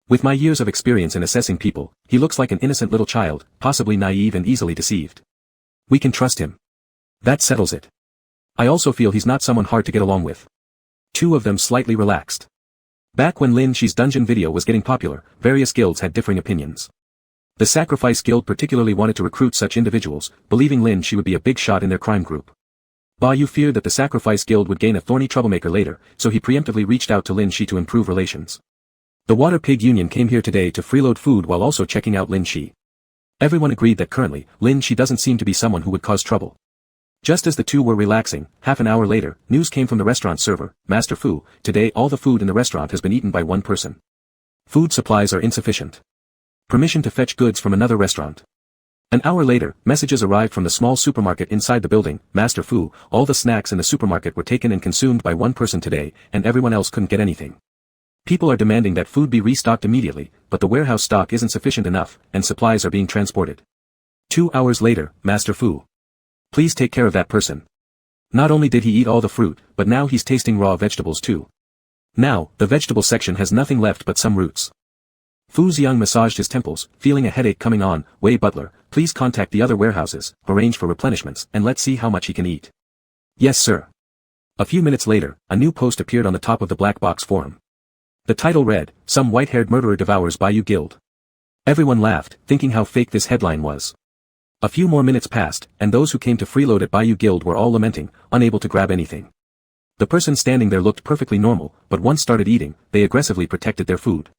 [SPEAKER 1] With my years of experience in assessing people, he looks like an innocent little child, possibly naive and easily deceived. We can trust him. That settles it. I also feel he's not someone hard to get along with. 2 of them slightly relaxed. Back when Lin Shi's dungeon video was getting popular, various guilds had differing opinions. The Sacrifice Guild particularly wanted to recruit such individuals, believing Lin Shi would be a big shot in their crime group. Ba Yu feared that the Sacrifice Guild would gain a thorny troublemaker later, so he preemptively reached out to Lin Shi to improve relations. The Water Pig Union came here today to freeload food while also checking out Lin Shi. Everyone agreed that currently, Lin Shi doesn't seem to be someone who would cause trouble. Just as the 2 were relaxing, half an hour later, news came from the restaurant server, Master Fu. Today all the food in the restaurant has been eaten by one person. Food supplies are insufficient. Permission to fetch goods from another restaurant. An hour later, messages arrived from the small supermarket inside the building. Master Fu, all the snacks in the supermarket were taken and consumed by one person today, and everyone else couldn't get anything. People are demanding that food be restocked immediately, but the warehouse stock isn't sufficient enough, and supplies are being transported. 2 hours later, Master Fu. Please take care of that person. Not only did he eat all the fruit, but now he's tasting raw vegetables too. Now, the vegetable section has nothing left but some roots. Fu Xiang massaged his temples, feeling a headache coming on. Wei Butler, please contact the other warehouses, arrange for replenishments, and let's see how much he can eat. Yes sir. A few minutes later, a new post appeared on the top of the black box forum. The title read, "Some White-Haired Murderer Devours Bayou Guild." Everyone laughed, thinking how fake this headline was. A few more minutes passed, and those who came to freeload at Bayou Guild were all lamenting, unable to grab anything. The person standing there looked perfectly normal, but once started eating, they aggressively protected their food.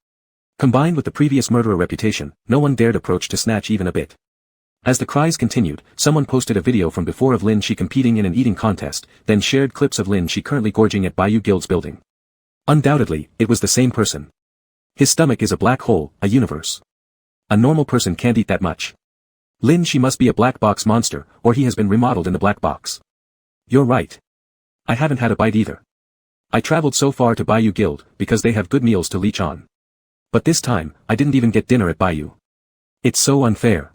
[SPEAKER 1] Combined with the previous murderer reputation, no one dared approach to snatch even a bit. As the cries continued, someone posted a video from before of Lin Shi competing in an eating contest, then shared clips of Lin Shi currently gorging at Bayou Guild's building. Undoubtedly, it was the same person. His stomach is a black hole, a universe. A normal person can't eat that much. Lin Shi must be a black box monster, or he has been remodeled in the black box. You're right. I haven't had a bite either. I traveled so far to Bayou Guild, because they have good meals to leech on. But this time, I didn't even get dinner at Bayou. It's so unfair.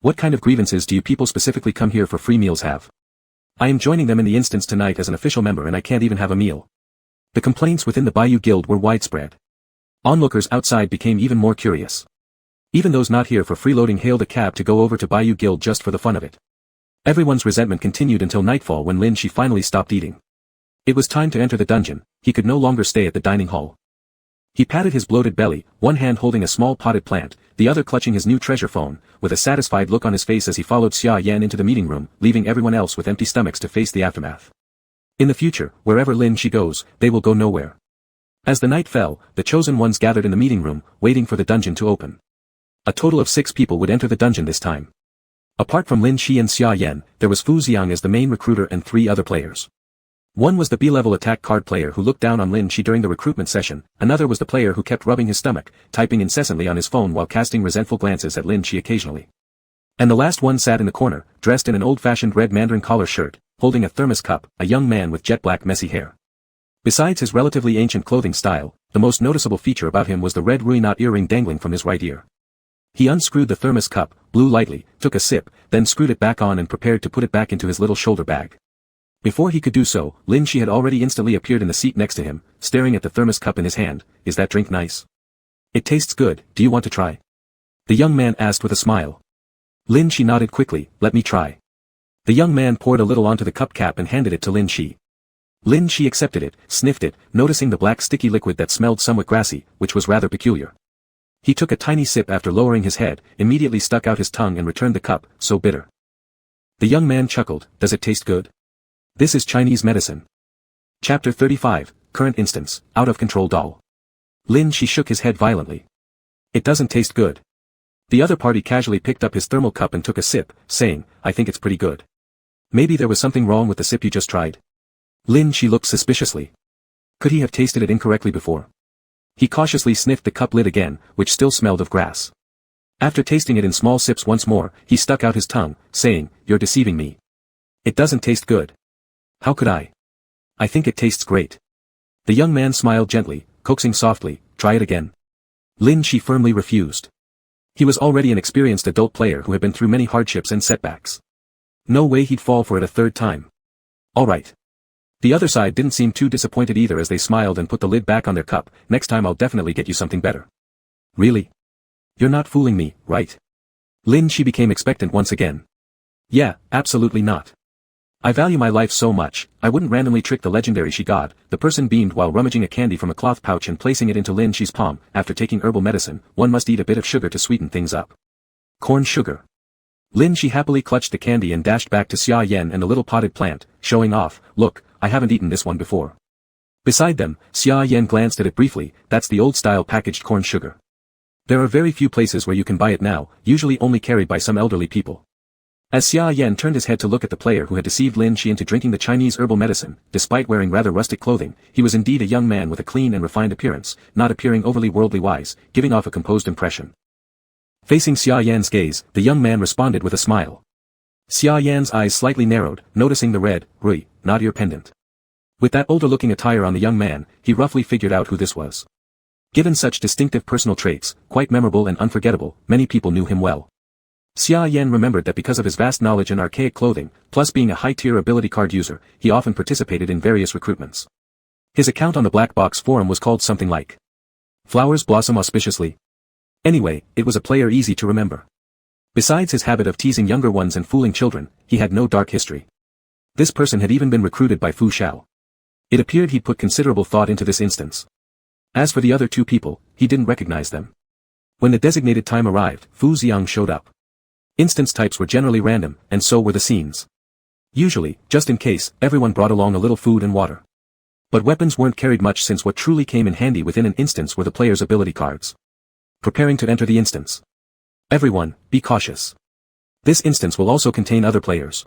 [SPEAKER 1] What kind of grievances do you people specifically come here for free meals have? I am joining them in the instance tonight as an official member and I can't even have a meal. The complaints within the Bayou Guild were widespread. Onlookers outside became even more curious. Even those not here for freeloading hailed a cab to go over to Bayou Guild just for the fun of it. Everyone's resentment continued until nightfall when Lin Shi finally stopped eating. It was time to enter the dungeon, he could no longer stay at the dining hall. He patted his bloated belly, one hand holding a small potted plant, the other clutching his new treasure phone, with a satisfied look on his face as he followed Xia Yan into the meeting room, leaving everyone else with empty stomachs to face the aftermath. In the future, wherever Lin Shi goes, they will go nowhere. As the night fell, the chosen ones gathered in the meeting room, waiting for the dungeon to open. A total of 6 people would enter the dungeon this time. Apart from Lin Shi and Xia Yan, there was Fu Xiang as the main recruiter and 3 other players. One was the B-level attack card player who looked down on Lin Shi during the recruitment session, another was the player who kept rubbing his stomach, typing incessantly on his phone while casting resentful glances at Lin Shi occasionally. And the last one sat in the corner, dressed in an old-fashioned red mandarin collar shirt, holding a thermos cup, a young man with jet-black messy hair. Besides his relatively ancient clothing style, the most noticeable feature about him was the red Rui knot earring dangling from his right ear. He unscrewed the thermos cup, blew lightly, took a sip, then screwed it back on and prepared to put it back into his little shoulder bag. Before he could do so, Lin Shi had already instantly appeared in the seat next to him, staring at the thermos cup in his hand. "Is that drink nice? It tastes good, do you want to try?" The young man asked with a smile. Lin Shi nodded quickly, "Let me try." The young man poured a little onto the cup cap and handed it to Lin Shi. Lin Shi accepted it, sniffed it, noticing the black sticky liquid that smelled somewhat grassy, which was rather peculiar. He took a tiny sip after lowering his head, immediately stuck out his tongue and returned the cup, so bitter. The young man chuckled, "Does it taste good? This is Chinese medicine." Chapter 35, Current Instance, Out of Control Doll. Lin Shi shook his head violently. "It doesn't taste good." The other party casually picked up his thermal cup and took a sip, saying, "I think it's pretty good." "Maybe there was something wrong with the sip you just tried?" Lin Shi looked suspiciously. Could he have tasted it incorrectly before? He cautiously sniffed the cup lid again, which still smelled of grass. After tasting it in small sips once more, he stuck out his tongue, saying, "You're deceiving me. It doesn't taste good." "How could I? I think it tastes great." The young man smiled gently, coaxing softly, "Try it again." Lin Shi firmly refused. He was already an experienced adult player who had been through many hardships and setbacks. No way he'd fall for it a third time. "All right." The other side didn't seem too disappointed either as they smiled and put the lid back on their cup. "Next time I'll definitely get you something better." "Really? You're not fooling me, right?" Lin Shi became expectant once again. "Yeah, absolutely not. I value my life so much, I wouldn't randomly trick the legendary she god." The person beamed while rummaging a candy from a cloth pouch and placing it into Lin Shi's palm. "After taking herbal medicine, one must eat a bit of sugar to sweeten things up." "Corn sugar." Lin Shi happily clutched the candy and dashed back to Xia Yan and the little potted plant, showing off, "Look, I haven't eaten this one before." Beside them, Xia Yan glanced at it briefly. "That's the old-style packaged corn sugar. There are very few places where you can buy it now, usually only carried by some elderly people." As Xia Yan turned his head to look at the player who had deceived Lin Shi into drinking the Chinese herbal medicine, despite wearing rather rustic clothing, he was indeed a young man with a clean and refined appearance, not appearing overly worldly wise, giving off a composed impression. Facing Xia Yan's gaze, the young man responded with a smile. Xia Yan's eyes slightly narrowed, noticing the red, Rui, knot ear pendant. With that older-looking attire on the young man, he roughly figured out who this was. Given such distinctive personal traits, quite memorable and unforgettable, many people knew him well. Xia Yan remembered that because of his vast knowledge in archaic clothing, plus being a high-tier ability card user, he often participated in various recruitments. His account on the Black Box forum was called something like "Flowers Blossom Auspiciously." Anyway, it was a player easy to remember. Besides his habit of teasing younger ones and fooling children, he had no dark history. This person had even been recruited by Fu Xiao. It appeared he'd put considerable thought into this instance. As for the other two people, he didn't recognize them. When the designated time arrived, Fu Xiang showed up. Instance types were generally random, and so were the scenes. Usually, just in case, everyone brought along a little food and water. But weapons weren't carried much, since what truly came in handy within an instance were the player's ability cards. Preparing to enter the instance. Everyone, be cautious. This instance will also contain other players.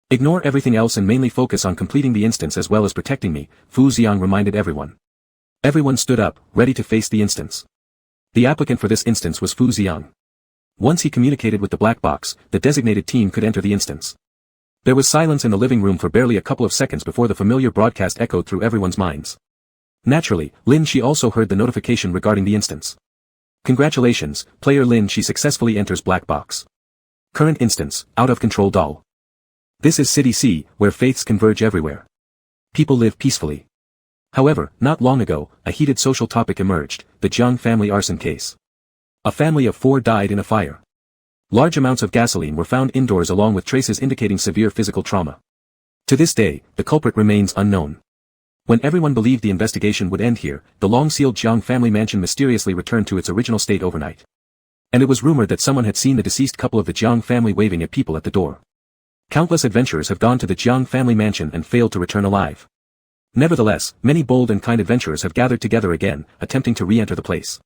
[SPEAKER 1] Ignore everything else and mainly focus on completing the instance as well as protecting me, Fu Xiang reminded everyone. Everyone stood up, ready to face the instance. The applicant for this instance was Fu Xiang. Once he communicated with the black box, the designated team could enter the instance. There was silence in the living room for barely a couple of seconds before the familiar broadcast echoed through everyone's minds. Naturally, Lin Shi also heard the notification regarding the instance. Congratulations, player Lin Shi successfully enters black box. Current instance, out of control doll. This is City C, where faiths converge everywhere. People live peacefully. However, not long ago, a heated social topic emerged, the Jiang family arson case. A family of 4 died in a fire. Large amounts of gasoline were found indoors along with traces indicating severe physical trauma. To this day, the culprit remains unknown. When everyone believed the investigation would end here, the long-sealed Jiang family mansion mysteriously returned to its original state overnight. And it was rumored that someone had seen the deceased couple of the Jiang family waving at people at the door. Countless adventurers have gone to the Jiang family mansion and failed to return alive. Nevertheless, many bold and kind adventurers have gathered together again, attempting to re-enter the place.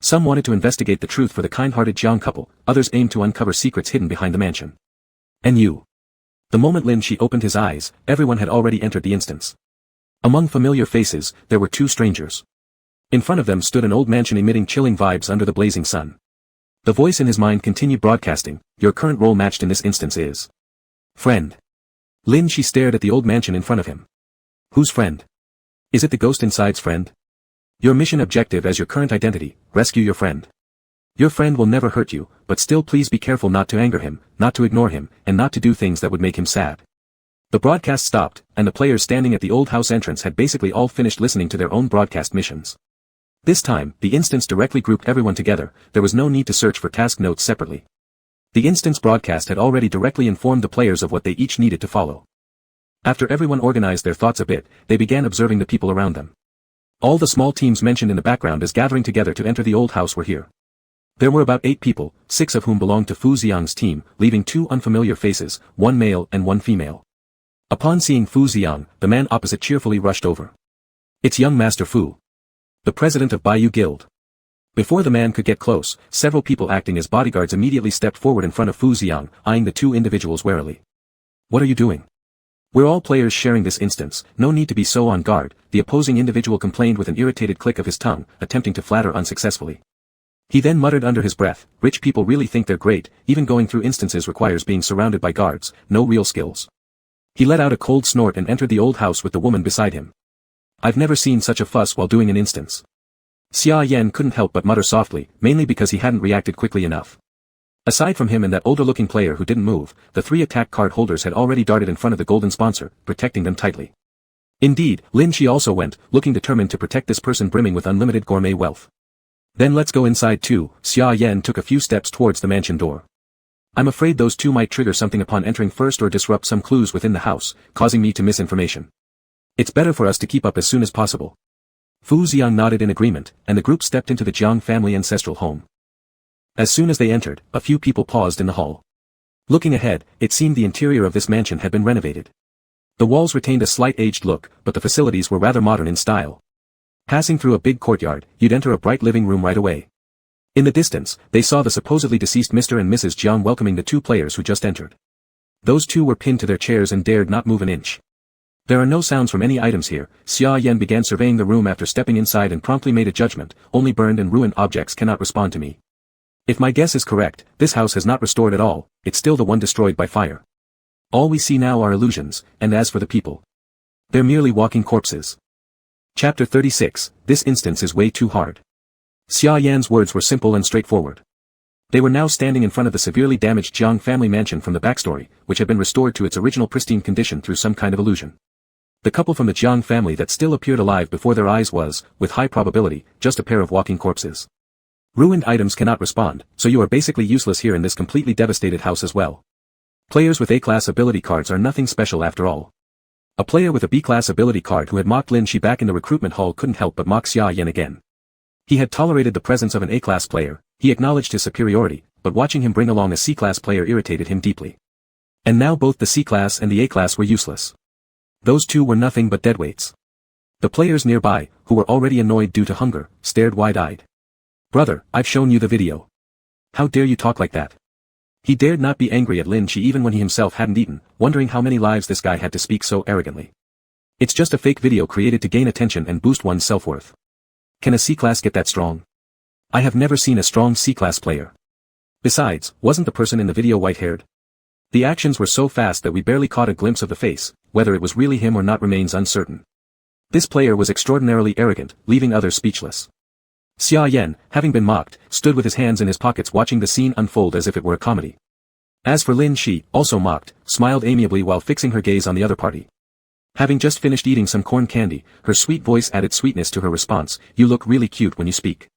[SPEAKER 1] Some wanted to investigate the truth for the kind-hearted Jiang couple, others aimed to uncover secrets hidden behind the mansion. And you. The moment Lin Shi opened his eyes, everyone had already entered the instance. Among familiar faces, there were 2 strangers. In front of them stood an old mansion emitting chilling vibes under the blazing sun. The voice in his mind continued broadcasting, your current role matched in this instance is friend. Lin Shi stared at the old mansion in front of him. Whose friend? Is it the ghost inside's friend? Your mission objective as your current identity, rescue your friend. Your friend will never hurt you, but still please be careful not to anger him, not to ignore him, and not to do things that would make him sad. The broadcast stopped, and the players standing at the old house entrance had basically all finished listening to their own broadcast missions. This time, the instance directly grouped everyone together, there was no need to search for task notes separately. The instance broadcast had already directly informed the players of what they each needed to follow. After everyone organized their thoughts a bit, they began observing the people around them. All the small teams mentioned in the background as gathering together to enter the old house were here. There were about 8 people, 6 of whom belonged to Fu Xiang's team, leaving 2 unfamiliar faces, 1 male and 1 female. Upon seeing Fu Xiang, the man opposite cheerfully rushed over. It's young Master Fu, the president of Baiyu Guild. Before the man could get close, several people acting as bodyguards immediately stepped forward in front of Fu Xiang, eyeing the 2 individuals warily. What are you doing? We're all players sharing this instance, no need to be so on guard, the opposing individual complained with an irritated click of his tongue, attempting to flatter unsuccessfully. He then muttered under his breath, rich people really think they're great, even going through instances requires being surrounded by guards, no real skills. He let out a cold snort and entered the old house with the woman beside him. I've never seen such a fuss while doing an instance. Xia Yan couldn't help but mutter softly, mainly because he hadn't reacted quickly enough. Aside from him and that older-looking player who didn't move, the 3 attack card holders had already darted in front of the golden sponsor, protecting them tightly. Indeed, Lin Shi also went, looking determined to protect this person brimming with unlimited gourmet wealth. Then let's go inside too. Xia Yan took a few steps towards the mansion door. I'm afraid those 2 might trigger something upon entering first or disrupt some clues within the house, causing me to miss information. It's better for us to keep up as soon as possible. Fu Xiang nodded in agreement, and the group stepped into the Jiang family ancestral home. As soon as they entered, a few people paused in the hall. Looking ahead, it seemed the interior of this mansion had been renovated. The walls retained a slight aged look, but the facilities were rather modern in style. Passing through a big courtyard, you'd enter a bright living room right away. In the distance, they saw the supposedly deceased Mr. and Mrs. Jiang welcoming the 2 players who just entered. Those 2 were pinned to their chairs and dared not move an inch. There are no sounds from any items here. Xia Yan began surveying the room after stepping inside and promptly made a judgment, only burned and ruined objects cannot respond to me. If my guess is correct, this house has not restored at all, it's still the one destroyed by fire. All we see now are illusions, and as for the people, they're merely walking corpses. Chapter 36, this instance is way too hard. Xia Yan's words were simple and straightforward. They were now standing in front of the severely damaged Jiang family mansion from the backstory, which had been restored to its original pristine condition through some kind of illusion. The couple from the Jiang family that still appeared alive before their eyes was, with high probability, just a pair of walking corpses. Ruined items cannot respond, so you are basically useless here in this completely devastated house as well. Players with A-class ability cards are nothing special after all. A player with a B-class ability card who had mocked Lin Shi back in the recruitment hall couldn't help but mock Xia Yan again. He had tolerated the presence of an A-class player, he acknowledged his superiority, but watching him bring along a C-class player irritated him deeply. And now both the C-class and the A-class were useless. Those two were nothing but deadweights. The players nearby, who were already annoyed due to hunger, stared wide-eyed. "Brother, I've shown you the video. How dare you talk like that?" He dared not be angry at Lin Shi even when he himself hadn't eaten, wondering how many lives this guy had to speak so arrogantly. It's just a fake video created to gain attention and boost one's self-worth. Can a C-class get that strong? I have never seen a strong C-class player. Besides, wasn't the person in the video white-haired? The actions were so fast that we barely caught a glimpse of the face, whether it was really him or not remains uncertain. This player was extraordinarily arrogant, leaving others speechless. Xia Yan, having been mocked, stood with his hands in his pockets watching the scene unfold as if it were a comedy. As for Lin Shi, also mocked, smiled amiably while fixing her gaze on the other party. Having just finished eating some corn candy, her sweet voice added sweetness to her response, "You look really cute when you speak."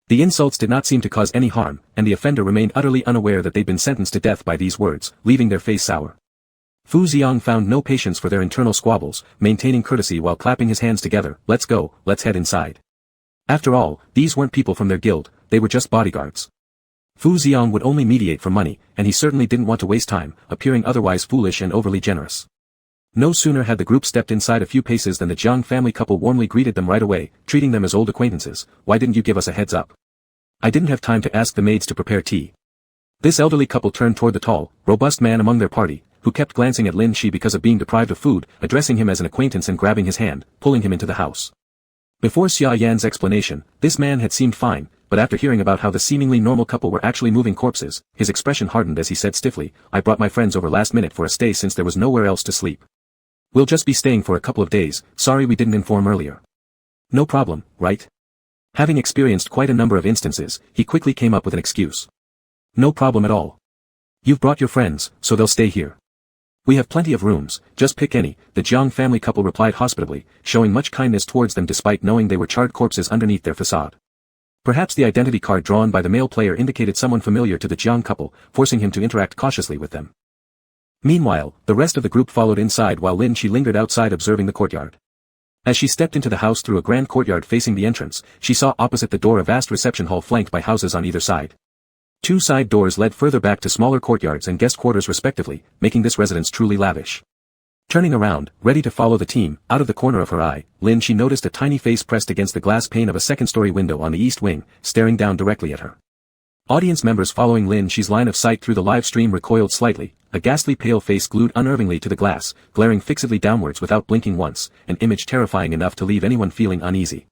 [SPEAKER 1] The insults did not seem to cause any harm, and the offender remained utterly unaware that they'd been sentenced to death by these words, leaving their face sour. Fu Xiang found no patience for their internal squabbles, maintaining courtesy while clapping his hands together. "Let's go, let's head inside." After all, these weren't people from their guild, they were just bodyguards. Fu Xiang would only mediate for money, and he certainly didn't want to waste time, appearing otherwise foolish and overly generous. No sooner had the group stepped inside a few paces than the Jiang family couple warmly greeted them right away, treating them as old acquaintances. "Why didn't you give us a heads up? I didn't have time to ask the maids to prepare tea." This elderly couple turned toward the tall, robust man among their party, who kept glancing at Lin Shi because of being deprived of food, addressing him as an acquaintance and grabbing his hand, pulling him into the house. Before Xia Yan's explanation, this man had seemed fine, but after hearing about how the seemingly normal couple were actually moving corpses, his expression hardened as he said stiffly, "I brought my friends over last minute for a stay since there was nowhere else to sleep. We'll just be staying for a couple of days, sorry we didn't inform earlier." "No problem, right?" Having experienced quite a number of instances, he quickly came up with an excuse. "No problem at all. You've brought your friends, so they'll stay here. We have plenty of rooms, just pick any," the Jiang family couple replied hospitably, showing much kindness towards them despite knowing they were charred corpses underneath their facade. Perhaps the identity card drawn by the male player indicated someone familiar to the Jiang couple, forcing him to interact cautiously with them. Meanwhile, the rest of the group followed inside while Lin Shi lingered outside observing the courtyard. As she stepped into the house through a grand courtyard facing the entrance, she saw opposite the door a vast reception hall flanked by houses on either side. Two side doors led further back to smaller courtyards and guest quarters respectively, making this residence truly lavish. Turning around, ready to follow the team, out of the corner of her eye, Lin Shi noticed a tiny face pressed against the glass pane of a second-story window on the east wing, staring down directly at her. Audience members following Lin Shi's line of sight through the live stream recoiled slightly, a ghastly pale face glued unnervingly to the glass, glaring fixedly downwards without blinking once, an image terrifying enough to leave anyone feeling uneasy.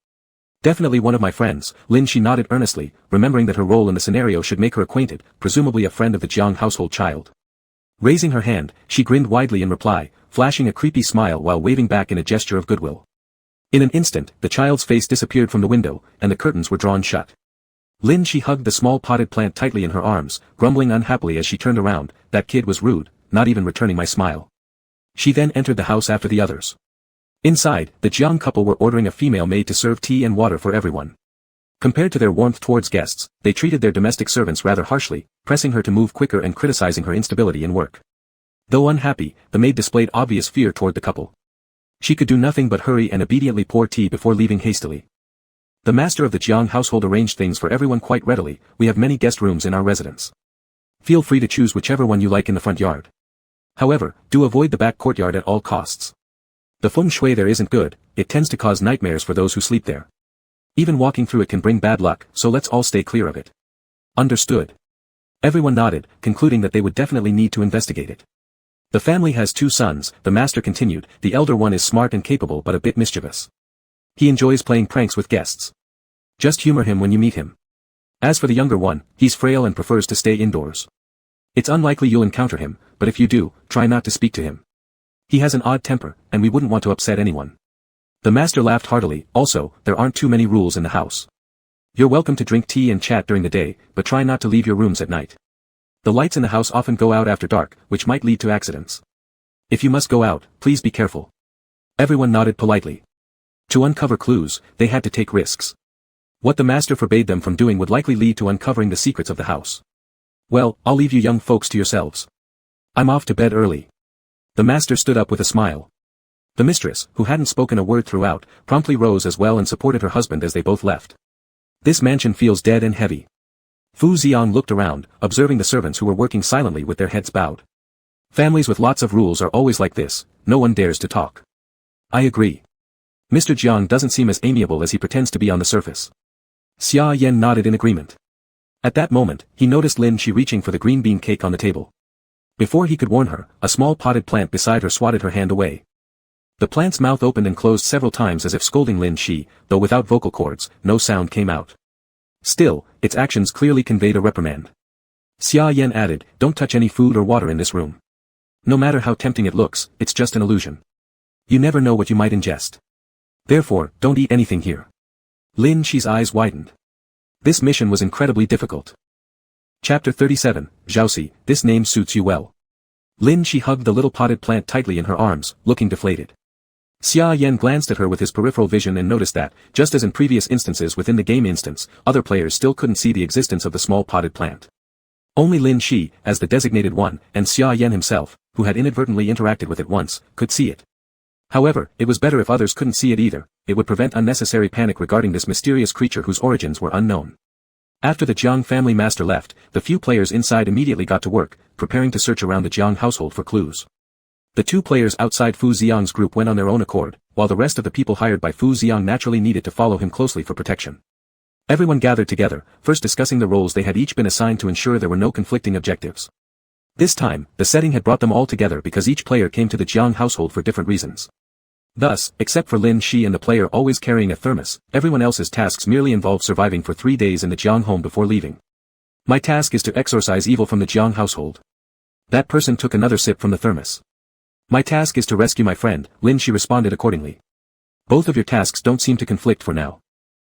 [SPEAKER 1] "Definitely one of my friends," Lin Shi nodded earnestly, remembering that her role in the scenario should make her acquainted, presumably a friend of the Jiang household child. Raising her hand, she grinned widely in reply, flashing a creepy smile while waving back in a gesture of goodwill. In an instant, the child's face disappeared from the window, and the curtains were drawn shut. Lin Shi hugged the small potted plant tightly in her arms, grumbling unhappily as she turned around, "That kid was rude, not even returning my smile." She then entered the house after the others. Inside, the Jiang couple were ordering a female maid to serve tea and water for everyone. Compared to their warmth towards guests, they treated their domestic servants rather harshly, pressing her to move quicker and criticizing her instability in work. Though unhappy, the maid displayed obvious fear toward the couple. She could do nothing but hurry and obediently pour tea before leaving hastily. The master of the Jiang household arranged things for everyone quite readily. "We have many guest rooms in our residence. Feel free to choose whichever one you like in the front yard. However, do avoid the back courtyard at all costs. The feng shui there isn't good, it tends to cause nightmares for those who sleep there. Even walking through it can bring bad luck, so let's all stay clear of it." "Understood." Everyone nodded, concluding that they would definitely need to investigate it. "The family has 2 sons, the master continued. The elder one is smart and capable but a bit mischievous. He enjoys playing pranks with guests. Just humor him when you meet him. As for the younger one, he's frail and prefers to stay indoors. It's unlikely you'll encounter him, but if you do, try not to speak to him. He has an odd temper, and we wouldn't want to upset anyone." The master laughed heartily. "Also, there aren't too many rules in the house. You're welcome to drink tea and chat during the day, but try not to leave your rooms at night. The lights in the house often go out after dark, which might lead to accidents. If you must go out, please be careful." Everyone nodded politely. To uncover clues, they had to take risks. What the master forbade them from doing would likely lead to uncovering the secrets of the house. "Well, I'll leave you young folks to yourselves. I'm off to bed early." The master stood up with a smile. The mistress, who hadn't spoken a word throughout, promptly rose as well and supported her husband as they both left. This mansion feels dead and heavy. Fu Xiang looked around, observing the servants who were working silently with their heads bowed. Families with lots of rules are always like this, no one dares to talk. I agree. Mr. Jiang doesn't seem as amiable as he pretends to be on the surface. Xia Yan nodded in agreement. At that moment, he noticed Lin Shi reaching for the green bean cake on the table. Before he could warn her, a small potted plant beside her swatted her hand away. The plant's mouth opened and closed several times as if scolding Lin Shi, though without vocal cords, no sound came out. Still, its actions clearly conveyed a reprimand. Xia Yan added, don't touch any food or water in this room. No matter how tempting it looks, it's just an illusion. You never know what you might ingest. Therefore, don't eat anything here. Lin Shi's eyes widened. This mission was incredibly difficult. Chapter 37, Zhaoxi, this name suits you well. Lin Shi hugged the little potted plant tightly in her arms, looking deflated. Xia Yan glanced at her with his peripheral vision and noticed that, just as in previous instances within the game instance, other players still couldn't see the existence of the small potted plant. Only Lin Shi, as the designated one, and Xia Yan himself, who had inadvertently interacted with it once, could see it. However, it was better if others couldn't see it either, it would prevent unnecessary panic regarding this mysterious creature whose origins were unknown. After the Jiang family master left, the few players inside immediately got to work, preparing to search around the Jiang household for clues. The two players outside Fu Xiang's group went on their own accord, while the rest of the people hired by Fu Xiang naturally needed to follow him closely for protection. Everyone gathered together, first discussing the roles they had each been assigned to ensure there were no conflicting objectives. This time, the setting had brought them all together because each player came to the Jiang household for different reasons. Thus, except for Lin Shi and the player always carrying a thermos, everyone else's tasks merely involved surviving for 3 days in the Jiang home before leaving. My task is to exorcise evil from the Jiang household. That person took another sip from the thermos. My task is to rescue my friend, Lin Shi responded accordingly. Both of your tasks don't seem to conflict for now.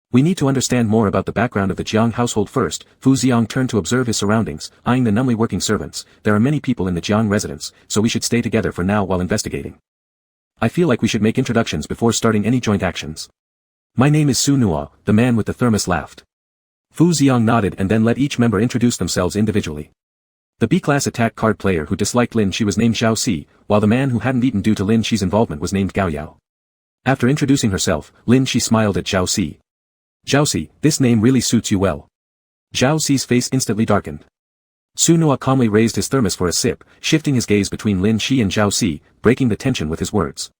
[SPEAKER 1] We need to understand more about the background of the Jiang household first. Fu Xiang turned to observe his surroundings, eyeing the numbly working servants. There are many people in the Jiang residence, so we should stay together for now while investigating. I feel like we should make introductions before starting any joint actions. My name is Su Nuo, the man with the thermos laughed. Fu Xiang nodded and then let each member introduce themselves individually. The B-class attack card player who disliked Lin Shi was named Zhaoxi, while the man who hadn't eaten due to Lin Shi's involvement was named Gao Yao. After introducing herself, Lin Shi smiled at Zhaoxi. Zhaoxi, this name really suits you well. Zhaoxi's face instantly darkened. Su Nuo calmly raised his thermos for a sip, shifting his gaze between Lin Shi and Zhaoxi, breaking the tension with his words.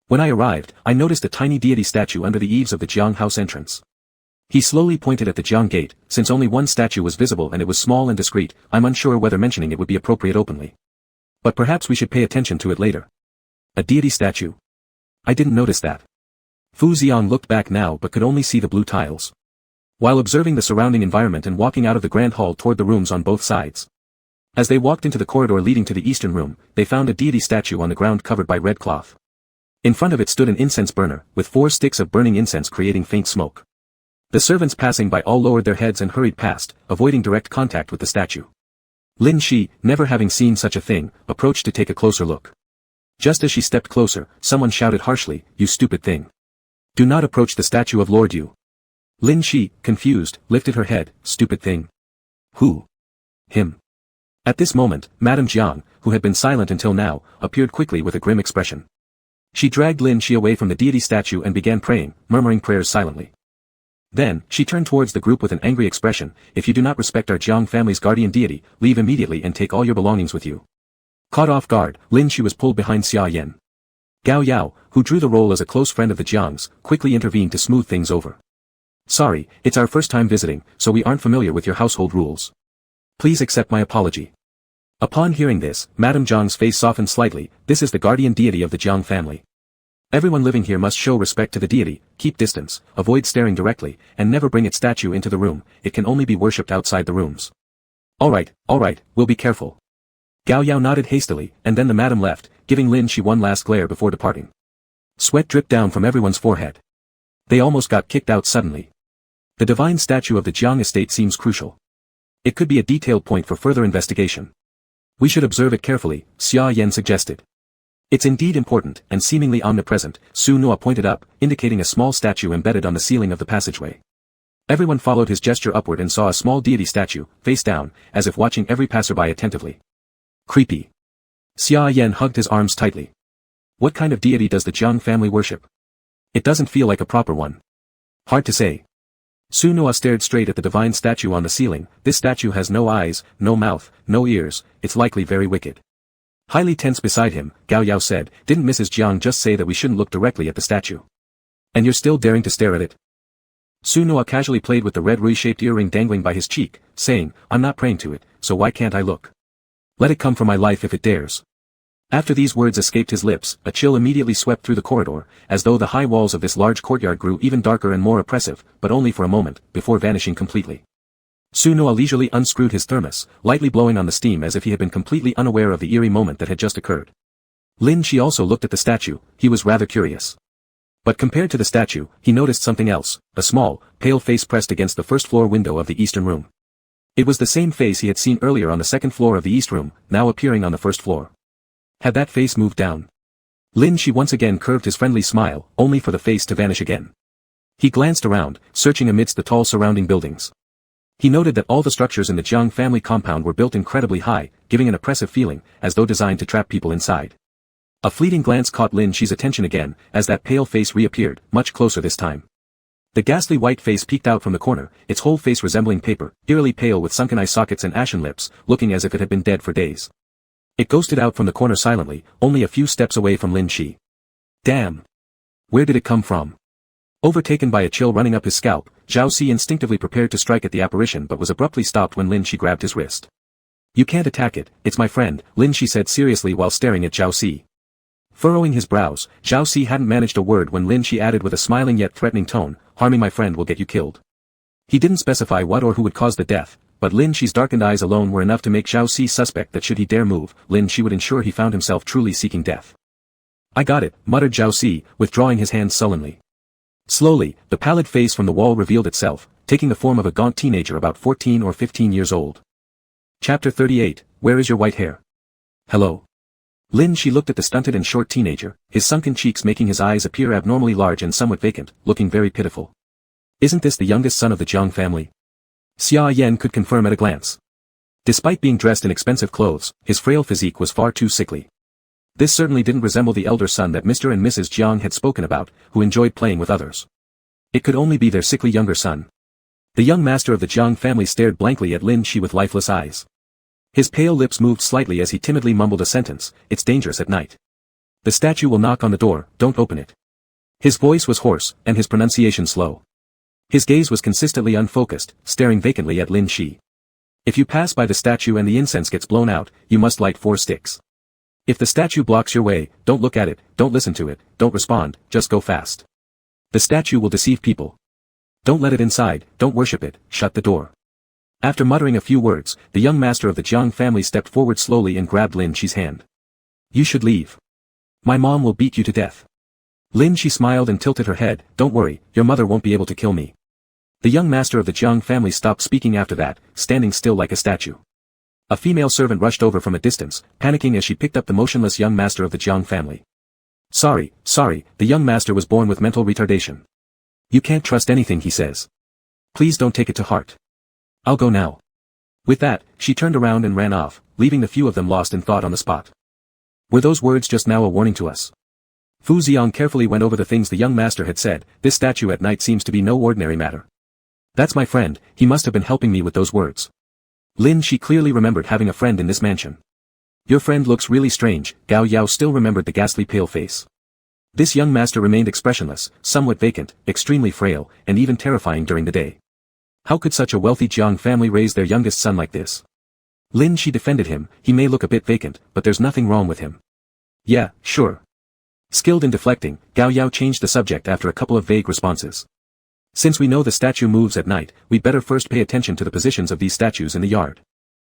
[SPEAKER 1] When I arrived, I noticed a tiny deity statue under the eaves of the Jiang house entrance. He slowly pointed at the Jiang gate, since only one statue was visible and it was small and discreet, I'm unsure whether mentioning it would be appropriate openly. But perhaps we should pay attention to it later. A deity statue? I didn't notice that. Fu Xiang looked back now but could only see the blue tiles. While observing the surrounding environment and walking out of the grand hall toward the rooms on both sides. As they walked into the corridor leading to the eastern room, they found a deity statue on the ground covered by red cloth. In front of it stood an incense burner, with 4 sticks of burning incense creating faint smoke. The servants passing by all lowered their heads and hurried past, avoiding direct contact with the statue. Lin Shi, never having seen such a thing, approached to take a closer look. Just as she stepped closer, someone shouted harshly, "You stupid thing. Do not approach the statue of Lord Yu." Lin Shi, confused, lifted her head, "Stupid thing? Who?" "Him." At this moment, Madame Jiang, who had been silent until now, appeared quickly with a grim expression. She dragged Lin Shi away from the deity statue and began praying, murmuring prayers silently. Then, she turned towards the group with an angry expression, "If you do not respect our Jiang family's guardian deity, leave immediately and take all your belongings with you." Caught off guard, Lin Shi was pulled behind Xia Yan. Gao Yao, who drew the role as a close friend of the Jiangs, quickly intervened to smooth things over. "Sorry, it's our first time visiting, so we aren't familiar with your household rules. Please accept my apology." Upon hearing this, Madame Jiang's face softened slightly. This is the guardian deity of the Jiang family. Everyone living here must show respect to the deity, keep distance, avoid staring directly, and never bring its statue into the room. It can only be worshipped outside the rooms. All right, we'll be careful. Gao Yao nodded hastily, and then the madam left, giving Lin Shi one last glare before departing. Sweat dripped down from everyone's forehead. They almost got kicked out suddenly. The divine statue of the Jiang estate seems crucial. It could be a detailed point for further investigation. We should observe it carefully, Xia Yan suggested. It's indeed important, and seemingly omnipresent, Su Nuo pointed up, indicating a small statue embedded on the ceiling of the passageway. Everyone followed his gesture upward and saw a small deity statue, face down, as if watching every passerby attentively. Creepy. Xia Yan hugged his arms tightly. What kind of deity does the Jiang family worship? It doesn't feel like a proper one. Hard to say. Su Nuo stared straight at the divine statue on the ceiling. This statue has no eyes, no mouth, no ears, it's likely very wicked. Highly tense beside him, Gao Yao said, didn't Mrs. Jiang just say that we shouldn't look directly at the statue? And you're still daring to stare at it? Su Nuo casually played with the red ruby-shaped earring dangling by his cheek, saying, I'm not praying to it, so why can't I look? Let it come for my life if it dares. After these words escaped his lips, a chill immediately swept through the corridor, as though the high walls of this large courtyard grew even darker and more oppressive, but only for a moment, before vanishing completely. Su Nuo leisurely unscrewed his thermos, lightly blowing on the steam as if he had been completely unaware of the eerie moment that had just occurred. Lin Shi also looked at the statue. He was rather curious. But compared to the statue, he noticed something else, a small, pale face pressed against the first-floor window of the eastern room. It was the same face he had seen earlier on the second floor of the east room, now appearing on the first floor. Had that face moved down? Lin Shi once again curved his friendly smile, only for the face to vanish again. He glanced around, searching amidst the tall surrounding buildings. He noted that all the structures in the Jiang family compound were built incredibly high, giving an oppressive feeling, as though designed to trap people inside. A fleeting glance caught Lin Shi's attention again, as that pale face reappeared, much closer this time. The ghastly white face peeked out from the corner, its whole face resembling paper, eerily pale with sunken eye sockets and ashen lips, looking as if it had been dead for days. It ghosted out from the corner silently, only a few steps away from Lin Shi. Damn! Where did it come from? Overtaken by a chill running up his scalp, Zhao Si instinctively prepared to strike at the apparition but was abruptly stopped when Lin Shi grabbed his wrist. You can't attack it, it's my friend, Lin Shi said seriously while staring at Zhao Si. Furrowing his brows, Zhao Si hadn't managed a word when Lin Shi added with a smiling yet threatening tone, harming my friend will get you killed. He didn't specify what or who would cause the death, but Lin Shi's darkened eyes alone were enough to make Zhao Si suspect that should he dare move, Lin Shi would ensure he found himself truly seeking death. I got it, muttered Zhao Si, withdrawing his hands sullenly. Slowly, the pallid face from the wall revealed itself, taking the form of a gaunt teenager about 14 or 15 years old. Chapter 38, Where is your white hair? Hello. Lin Shi looked at the stunted and short teenager, his sunken cheeks making his eyes appear abnormally large and somewhat vacant, looking very pitiful. Isn't this the youngest son of the Jiang family? Xia Yan could confirm at a glance. Despite being dressed in expensive clothes, his frail physique was far too sickly. This certainly didn't resemble the elder son that Mr. and Mrs. Jiang had spoken about, who enjoyed playing with others. It could only be their sickly younger son. The young master of the Jiang family stared blankly at Lin Shi with lifeless eyes. His pale lips moved slightly as he timidly mumbled a sentence, it's dangerous at night. The statue will knock on the door, don't open it. His voice was hoarse, and his pronunciation slow. His gaze was consistently unfocused, staring vacantly at Lin Shi. If you pass by the statue and the incense gets blown out, you must light 4 sticks. If the statue blocks your way, don't look at it, don't listen to it, don't respond, just go fast. The statue will deceive people. Don't let it inside, don't worship it, shut the door. After muttering a few words, the young master of the Jiang family stepped forward slowly and grabbed Lin Shi's hand. You should leave. My mom will beat you to death. Lin Shi smiled and tilted her head, don't worry, your mother won't be able to kill me. The young master of the Jiang family stopped speaking after that, standing still like a statue. A female servant rushed over from a distance, panicking as she picked up the motionless young master of the Jiang family. Sorry, the young master was born with mental retardation. You can't trust anything he says. Please don't take it to heart. I'll go now. With that, she turned around and ran off, leaving the few of them lost in thought on the spot. Were those words just now a warning to us? Fu Ziong carefully went over the things the young master had said. This statue at night seems to be no ordinary matter. That's my friend, he must have been helping me with those words. Lin Shi clearly remembered having a friend in this mansion. Your friend looks really strange, Gao Yao still remembered the ghastly pale face. This young master remained expressionless, somewhat vacant, extremely frail, and even terrifying during the day. How could such a wealthy Jiang family raise their youngest son like this? Lin Shi defended him, he may look a bit vacant, but there's nothing wrong with him. Yeah, sure. Skilled in deflecting, Gao Yao changed the subject after a couple of vague responses. Since we know the statue moves at night, we'd better first pay attention to the positions of these statues in the yard.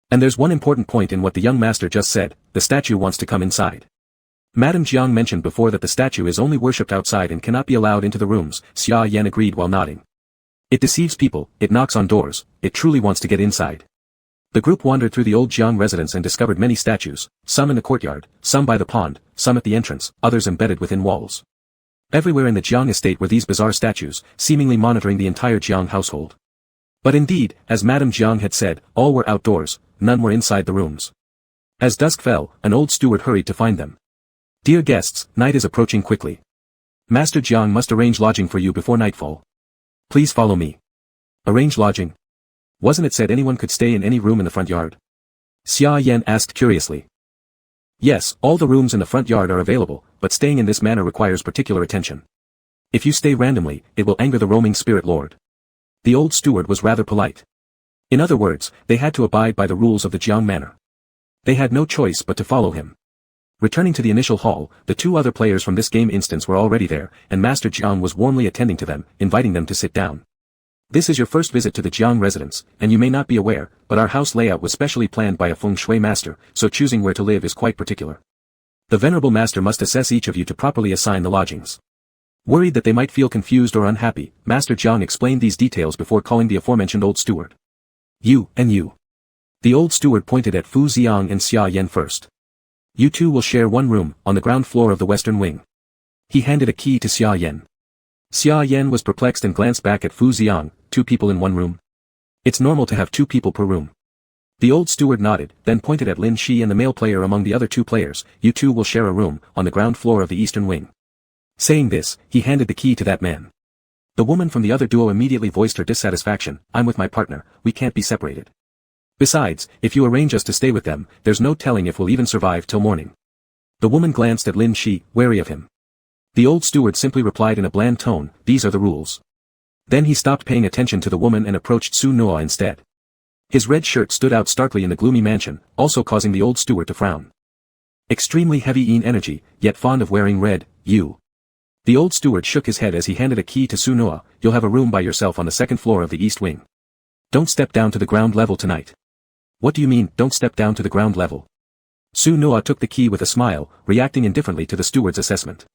[SPEAKER 1] And there's one important point in what the young master just said, the statue wants to come inside. Madame Jiang mentioned before that the statue is only worshipped outside and cannot be allowed into the rooms, Xia Yan agreed while nodding. It deceives people, it knocks on doors, it truly wants to get inside. The group wandered through the old Jiang residence and discovered many statues, some in the courtyard, some by the pond, some at the entrance, others embedded within walls. Everywhere in the Jiang estate were these bizarre statues, seemingly monitoring the entire Jiang household. But indeed, as Madame Jiang had said, all were outdoors, none were inside the rooms. As dusk fell, an old steward hurried to find them. Dear guests, night is approaching quickly. Master Jiang must arrange lodging for you before nightfall. Please follow me. Arrange lodging? Wasn't it said anyone could stay in any room in the front yard? Xia Yan asked curiously. Yes, all the rooms in the front yard are available, but staying in this manner requires particular attention. If you stay randomly, it will anger the roaming spirit lord. The old steward was rather polite. In other words, they had to abide by the rules of the Jiang manor. They had no choice but to follow him. Returning to the initial hall, the two other players from this game instance were already there, and Master Jiang was warmly attending to them, inviting them to sit down. This is your first visit to the Jiang residence, and you may not be aware, but our house layout was specially planned by a feng shui master, so choosing where to live is quite particular. The venerable master must assess each of you to properly assign the lodgings. Worried that they might feel confused or unhappy, Master Jiang explained these details before calling the aforementioned old steward. You, and you. The old steward pointed at Fu Xiang and Xia Yan first. You two will share one room, on the ground floor of the western wing. He handed a key to Xia Yan. Xia Yan was perplexed and glanced back at Fu Xiang. 2 people in one room? It's normal to have 2 people per room. The old steward nodded, then pointed at Lin Shi and the male player among the other 2 players. You two will share a room, on the ground floor of the eastern wing. Saying this, he handed the key to that man. The woman from the other duo immediately voiced her dissatisfaction. I'm with my partner, we can't be separated. Besides, if you arrange us to stay with them, there's no telling if we'll even survive till morning. The woman glanced at Lin Shi, wary of him. The old steward simply replied in a bland tone, these are the rules. Then he stopped paying attention to the woman and approached Su Noa instead. His red shirt stood out starkly in the gloomy mansion, also causing the old steward to frown. Extremely heavy in energy, yet fond of wearing red, you. The old steward shook his head as he handed a key to Su Noa. You'll have a room by yourself on the second floor of the east wing. Don't step down to the ground level tonight. What do you mean, don't step down to the ground level? Su Noa took the key with a smile, reacting indifferently to the steward's assessment.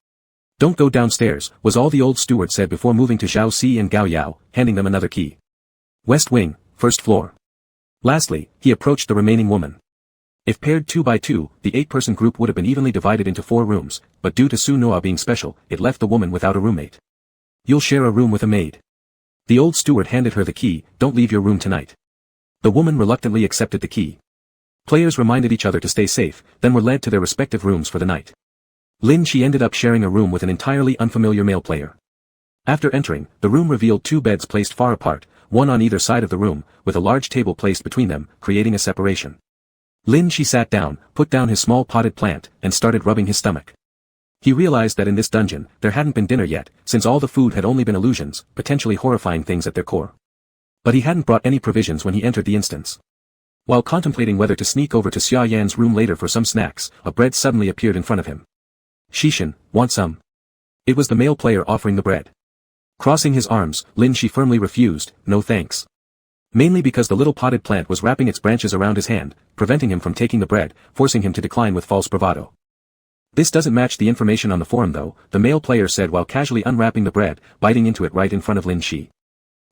[SPEAKER 1] Don't go downstairs, was all the old steward said before moving to Zhao Si and Gao Yao, handing them another key. West wing, first floor. Lastly, he approached the remaining woman. If paired 2 by 2, the 8-person group would have been evenly divided into 4 rooms, but due to Su Noa being special, it left the woman without a roommate. You'll share a room with a maid. The old steward handed her the key, don't leave your room tonight. The woman reluctantly accepted the key. Players reminded each other to stay safe, then were led to their respective rooms for the night. Lin Shi ended up sharing a room with an entirely unfamiliar male player. After entering, the room revealed 2 beds placed far apart, one on either side of the room, with a large table placed between them, creating a separation. Lin Shi sat down, put down his small potted plant, and started rubbing his stomach. He realized that in this dungeon, there hadn't been dinner yet, since all the food had only been illusions, potentially horrifying things at their core. But he hadn't brought any provisions when he entered the instance. While contemplating whether to sneak over to Xia Yan's room later for some snacks, a bread suddenly appeared in front of him. Shishin, want some? It was the male player offering the bread. Crossing his arms, Lin Shi firmly refused, no thanks. Mainly because the little potted plant was wrapping its branches around his hand, preventing him from taking the bread, forcing him to decline with false bravado. This doesn't match the information on the forum though, the male player said while casually unwrapping the bread, biting into it right in front of Lin Shi.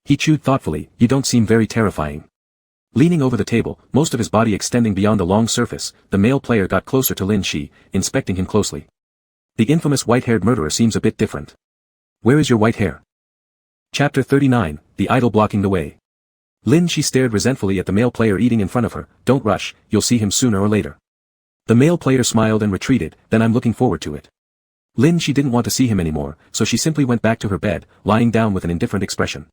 [SPEAKER 1] He chewed thoughtfully, you don't seem very terrifying. Leaning over the table, most of his body extending beyond the long surface, the male player got closer to Lin Shi, inspecting him closely. The infamous white-haired murderer seems a bit different. Where is your white hair? Chapter 39, The Idol Blocking the Way. Lin Shi stared resentfully at the male player eating in front of her, don't rush, you'll see him sooner or later. The male player smiled and retreated, then I'm looking forward to it. Lin Shi didn't want to see him anymore, so she simply went back to her bed, lying down with an indifferent expression.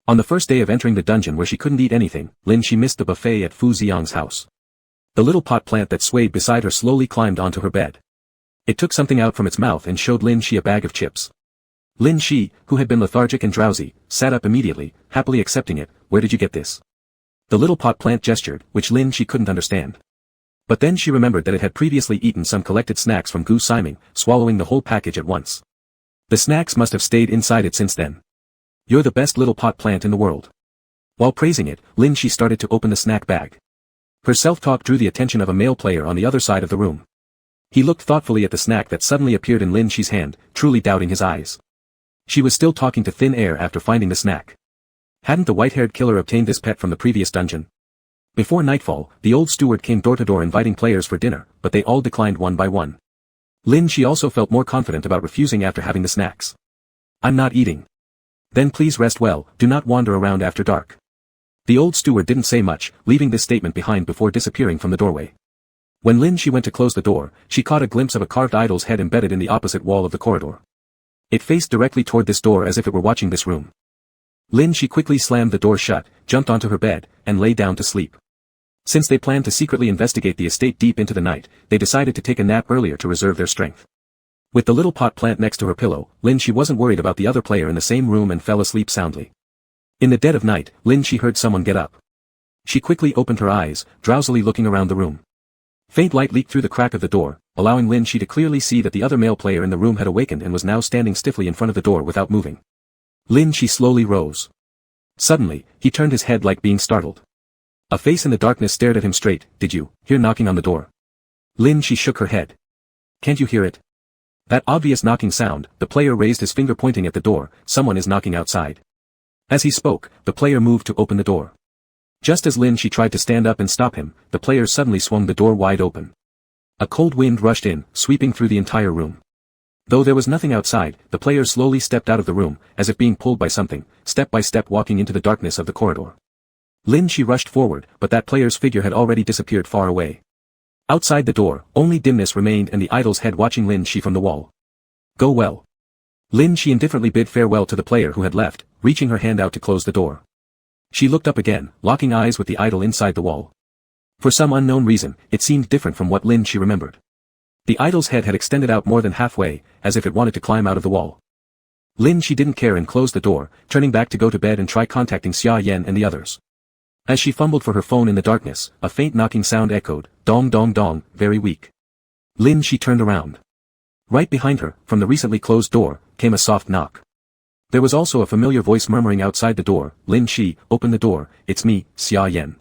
[SPEAKER 1] On the first day of entering the dungeon where she couldn't eat anything, Lin Shi missed the buffet at Fu Xiang's house. The little pot plant that swayed beside her slowly climbed onto her bed. It took something out from its mouth and showed Lin Shi a bag of chips. Lin Shi, who had been lethargic and drowsy, sat up immediately, happily accepting it. Where did you get this? The little pot plant gestured, which Lin Shi couldn't understand. But then she remembered that it had previously eaten some collected snacks from Gu Siming, swallowing the whole package at once. The snacks must have stayed inside it since then. You're the best little pot plant in the world. While praising it, Lin Shi started to open the snack bag. Her self-talk drew the attention of a male player on the other side of the room. He looked thoughtfully at the snack that suddenly appeared in Lin Shi's hand, truly doubting his eyes. She was still talking to thin air after finding the snack. Hadn't the white-haired killer obtained this pet from the previous dungeon? Before nightfall, the old steward came door to door inviting players for dinner, but they all declined one by one. Lin Shi also felt more confident about refusing after having the snacks. I'm not eating. Then please rest well, do not wander around after dark. The old steward didn't say much, leaving this statement behind before disappearing from the doorway. When Lin Shi went to close the door, she caught a glimpse of a carved idol's head embedded in the opposite wall of the corridor. It faced directly toward this door as if it were watching this room. Lin Shi quickly slammed the door shut, jumped onto her bed, and lay down to sleep. Since they planned to secretly investigate the estate deep into the night, they decided to take a nap earlier to reserve their strength. With the little pot plant next to her pillow, Lin Shi wasn't worried about the other player in the same room and fell asleep soundly. In the dead of night, Lin Shi heard someone get up. She quickly opened her eyes, drowsily looking around the room. Faint light leaked through the crack of the door, allowing Lin Shi to clearly see that the other male player in the room had awakened and was now standing stiffly in front of the door without moving. Lin Shi slowly rose. Suddenly, he turned his head like being startled. A face in the darkness stared at him straight. "Did you hear knocking on the door?" Lin Shi shook her head. "Can't you hear it?" That obvious knocking sound, the player raised his finger pointing at the door. "Someone is knocking outside." As he spoke, the player moved to open the door. Just as Lin Shi tried to stand up and stop him, the player suddenly swung the door wide open. A cold wind rushed in, sweeping through the entire room. Though there was nothing outside, the player slowly stepped out of the room, as if being pulled by something, step by step walking into the darkness of the corridor. Lin Shi rushed forward, but that player's figure had already disappeared far away. Outside the door, only dimness remained and the idol's head watching Lin Shi from the wall. "Go well." Lin Shi indifferently bid farewell to the player who had left, reaching her hand out to close the door. She looked up again, locking eyes with the idol inside the wall. For some unknown reason, it seemed different from what Lin Shi remembered. The idol's head had extended out more than halfway, as if it wanted to climb out of the wall. Lin Shi didn't care and closed the door, turning back to go to bed and try contacting Xia Yan and the others. As she fumbled for her phone in the darkness, a faint knocking sound echoed, dong dong dong, very weak. Lin Shi turned around. Right behind her, from the recently closed door, came a soft knock. There was also a familiar voice murmuring outside the door. "Lin Shi, open the door, it's me, Xia Yan."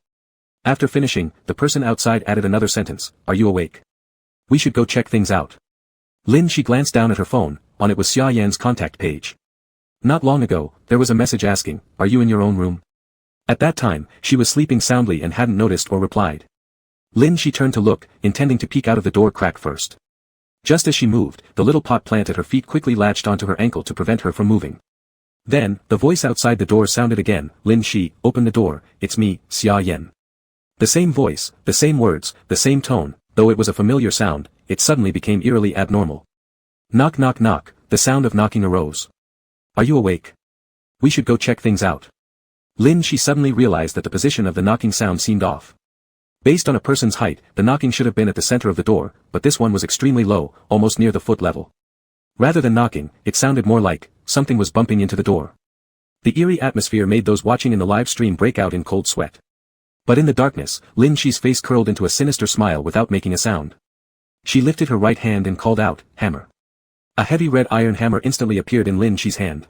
[SPEAKER 1] After finishing, the person outside added another sentence, "Are you awake? We should go check things out." Lin Shi glanced down at her phone. On it was Xia Yan's contact page. Not long ago, there was a message asking, "Are you in your own room?" At that time, she was sleeping soundly and hadn't noticed or replied. Lin Shi turned to look, intending to peek out of the door crack first. Just as she moved, the little pot plant at her feet quickly latched onto her ankle to prevent her from moving. Then, the voice outside the door sounded again, "Lin Shi, open the door, it's me, Xia Yan." The same voice, the same words, the same tone, though it was a familiar sound, it suddenly became eerily abnormal. Knock knock knock, the sound of knocking arose. "Are you awake? We should go check things out." Lin Shi suddenly realized that the position of the knocking sound seemed off. Based on a person's height, the knocking should have been at the center of the door, but this one was extremely low, almost near the foot level. Rather than knocking, it sounded more like something was bumping into the door. The eerie atmosphere made those watching in the live stream break out in cold sweat. But in the darkness, Lin Shi's face curled into a sinister smile without making a sound. She lifted her right hand and called out, "Hammer." A heavy red iron hammer instantly appeared in Lin Shi's hand.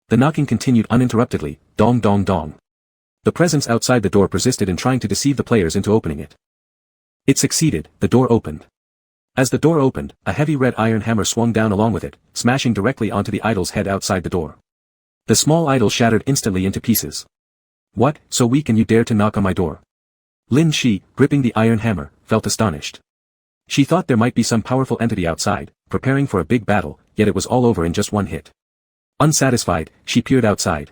[SPEAKER 1] The knocking continued uninterruptedly, dong dong dong. The presence outside the door persisted in trying to deceive the players into opening it. It succeeded, the door opened. As the door opened, a heavy red iron hammer swung down along with it, smashing directly onto the idol's head outside the door. The small idol shattered instantly into pieces. "What, so weak and you dare to knock on my door?" Lin Shi, gripping the iron hammer, felt astonished. She thought there might be some powerful entity outside, preparing for a big battle, yet it was all over in just one hit. Unsatisfied, she peered outside.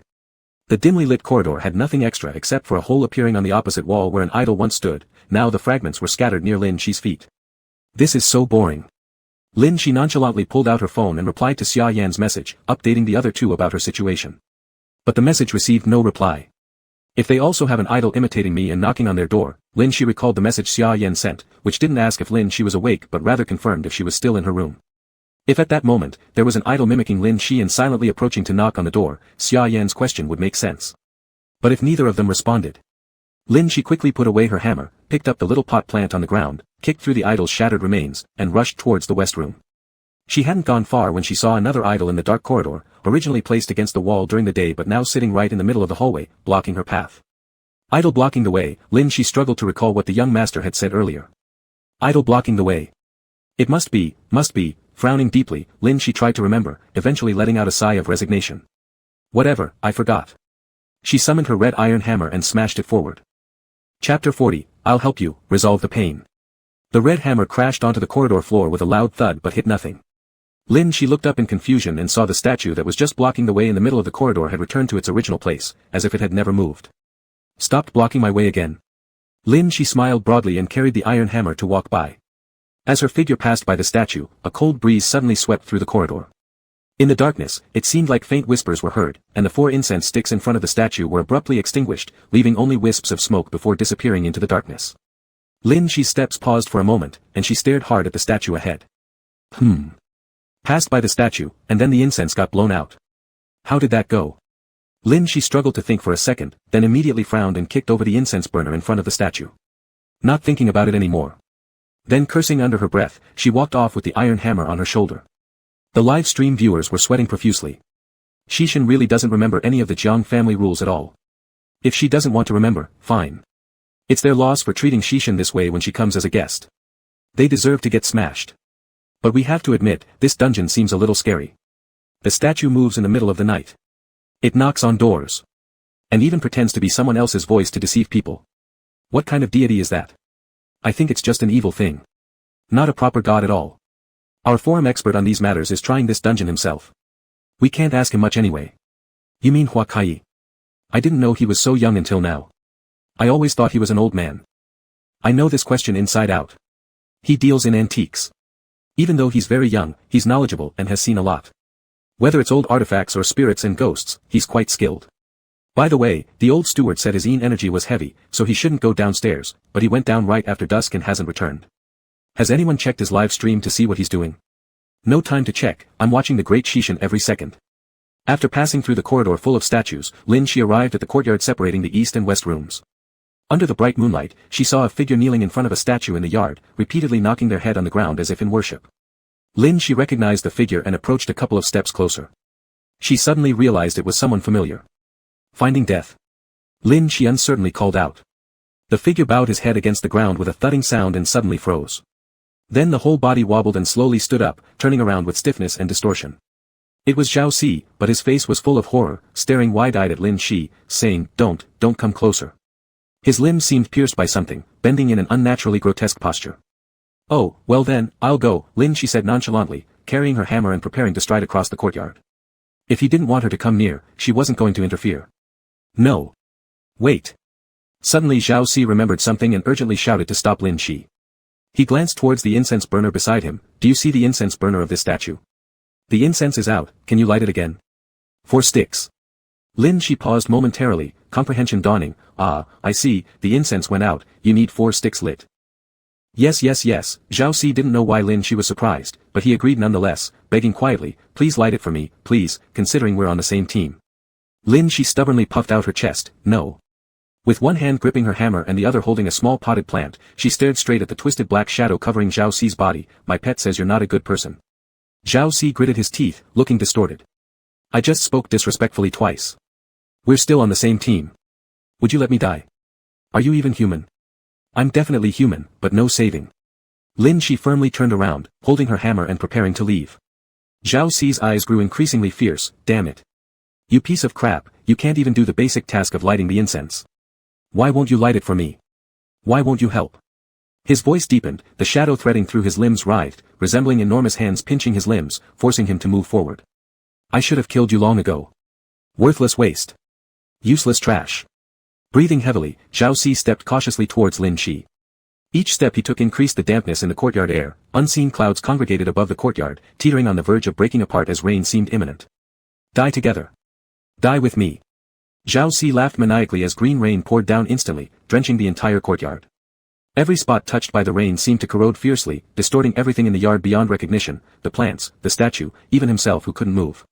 [SPEAKER 1] The dimly lit corridor had nothing extra except for a hole appearing on the opposite wall where an idol once stood. Now the fragments were scattered near Lin Shi's feet. "This is so boring." Lin Shi nonchalantly pulled out her phone and replied to Xia Yan's message, updating the other two about her situation. But the message received no reply. If they also have an idol imitating me and knocking on their door, Lin Shi recalled the message Xia Yan sent, which didn't ask if Lin Shi was awake but rather confirmed if she was still in her room. If at that moment, there was an idol mimicking Lin Shi and silently approaching to knock on the door, Xia Yan's question would make sense. But if neither of them responded, Lin Shi quickly put away her hammer, picked up the little pot plant on the ground, kicked through the idol's shattered remains, and rushed towards the west room. She hadn't gone far when she saw another idol in the dark corridor, originally placed against the wall during the day but now sitting right in the middle of the hallway, blocking her path. Idol blocking the way, Lin Shi struggled to recall what the young master had said earlier. Idol blocking the way. It must be, frowning deeply, Lin Shi tried to remember, eventually letting out a sigh of resignation. Whatever, I forgot. She summoned her red iron hammer and smashed it forward. Chapter 40, I'll help you, resolve the pain. The red hammer crashed onto the corridor floor with a loud thud but hit nothing. Lin Shi looked up in confusion and saw the statue that was just blocking the way in the middle of the corridor had returned to its original place, as if it had never moved. Stopped blocking my way again. Lin Shi smiled broadly and carried the iron hammer to walk by. As her figure passed by the statue, a cold breeze suddenly swept through the corridor. In the darkness, it seemed like faint whispers were heard, and the 4 incense sticks in front of the statue were abruptly extinguished, leaving only wisps of smoke before disappearing into the darkness. Lin Shi's steps paused for a moment, and she stared hard at the statue ahead. Passed by the statue, and then the incense got blown out. How did that go? Lin Shi struggled to think for a second, then immediately frowned and kicked over the incense burner in front of the statue. Not thinking about it anymore. Then cursing under her breath, she walked off with the iron hammer on her shoulder. The live stream viewers were sweating profusely. Shishin really doesn't remember any of the Jiang family rules at all. If she doesn't want to remember, fine. It's their loss for treating Shishin this way when she comes as a guest. They deserve to get smashed. But we have to admit, this dungeon seems a little scary. The statue moves in the middle of the night. It knocks on doors. And even pretends to be someone else's voice to deceive people. What kind of deity is that? I think it's just an evil thing. Not a proper god at all. Our forum expert on these matters is trying this dungeon himself. We can't ask him much anyway. You mean Hua Kai? I didn't know he was so young until now. I always thought he was an old man. I know this question inside out. He deals in antiques. Even though he's very young, he's knowledgeable and has seen a lot. Whether it's old artifacts or spirits and ghosts, he's quite skilled. By the way, the old steward said his energy was heavy, so he shouldn't go downstairs, but he went down right after dusk and hasn't returned. Has anyone checked his live stream to see what he's doing? No time to check, I'm watching the great Shishin every second. After passing through the corridor full of statues, Lin Shi arrived at the courtyard separating the east and west rooms. Under the bright moonlight, she saw a figure kneeling in front of a statue in the yard, repeatedly knocking their head on the ground as if in worship. Lin Shi recognized the figure and approached a couple of steps closer. She suddenly realized it was someone familiar. Finding death. Lin Shi uncertainly called out. The figure bowed his head against the ground with a thudding sound and suddenly froze. Then the whole body wobbled and slowly stood up, turning around with stiffness and distortion. It was Zhao Si, but his face was full of horror, staring wide-eyed at Lin Shi, saying, don't come closer. His limbs seemed pierced by something, bending in an unnaturally grotesque posture. Oh, well then, I'll go, Lin Shi said nonchalantly, carrying her hammer and preparing to stride across the courtyard. If he didn't want her to come near, she wasn't going to interfere. No. Wait. Suddenly Zhao Si remembered something and urgently shouted to stop Lin Shi. He glanced towards the incense burner beside him. Do you see the incense burner of this statue? The incense is out, can you light it again? 4 sticks. Lin Shi paused momentarily, comprehension dawning. Ah, I see, the incense went out, you need 4 sticks lit. Yes. Zhao Si didn't know why Lin Shi was surprised, but he agreed nonetheless, begging quietly, please light it for me, please, considering we're on the same team. Lin Shi stubbornly puffed out her chest, no. With one hand gripping her hammer and the other holding a small potted plant, she stared straight at the twisted black shadow covering Zhao Si's body. My pet says you're not a good person. Zhao Si gritted his teeth, looking distorted. I just spoke disrespectfully twice. We're still on the same team. Would you let me die? Are you even human? I'm definitely human, but no saving. Lin Shi firmly turned around, holding her hammer and preparing to leave. Zhao Si's eyes grew increasingly fierce. Damn it. You piece of crap, you can't even do the basic task of lighting the incense. Why won't you light it for me? Why won't you help? His voice deepened, the shadow threading through his limbs writhed, resembling enormous hands pinching his limbs, forcing him to move forward. I should have killed you long ago. Worthless waste. Useless trash. Breathing heavily, Zhao Si stepped cautiously towards Lin Shi. Each step he took increased the dampness in the courtyard air. Unseen clouds congregated above the courtyard, teetering on the verge of breaking apart as rain seemed imminent. Die together. Die with me. Zhao Si laughed maniacally as green rain poured down instantly, drenching the entire courtyard. Every spot touched by the rain seemed to corrode fiercely, distorting everything in the yard beyond recognition, the plants, the statue, even himself who couldn't move.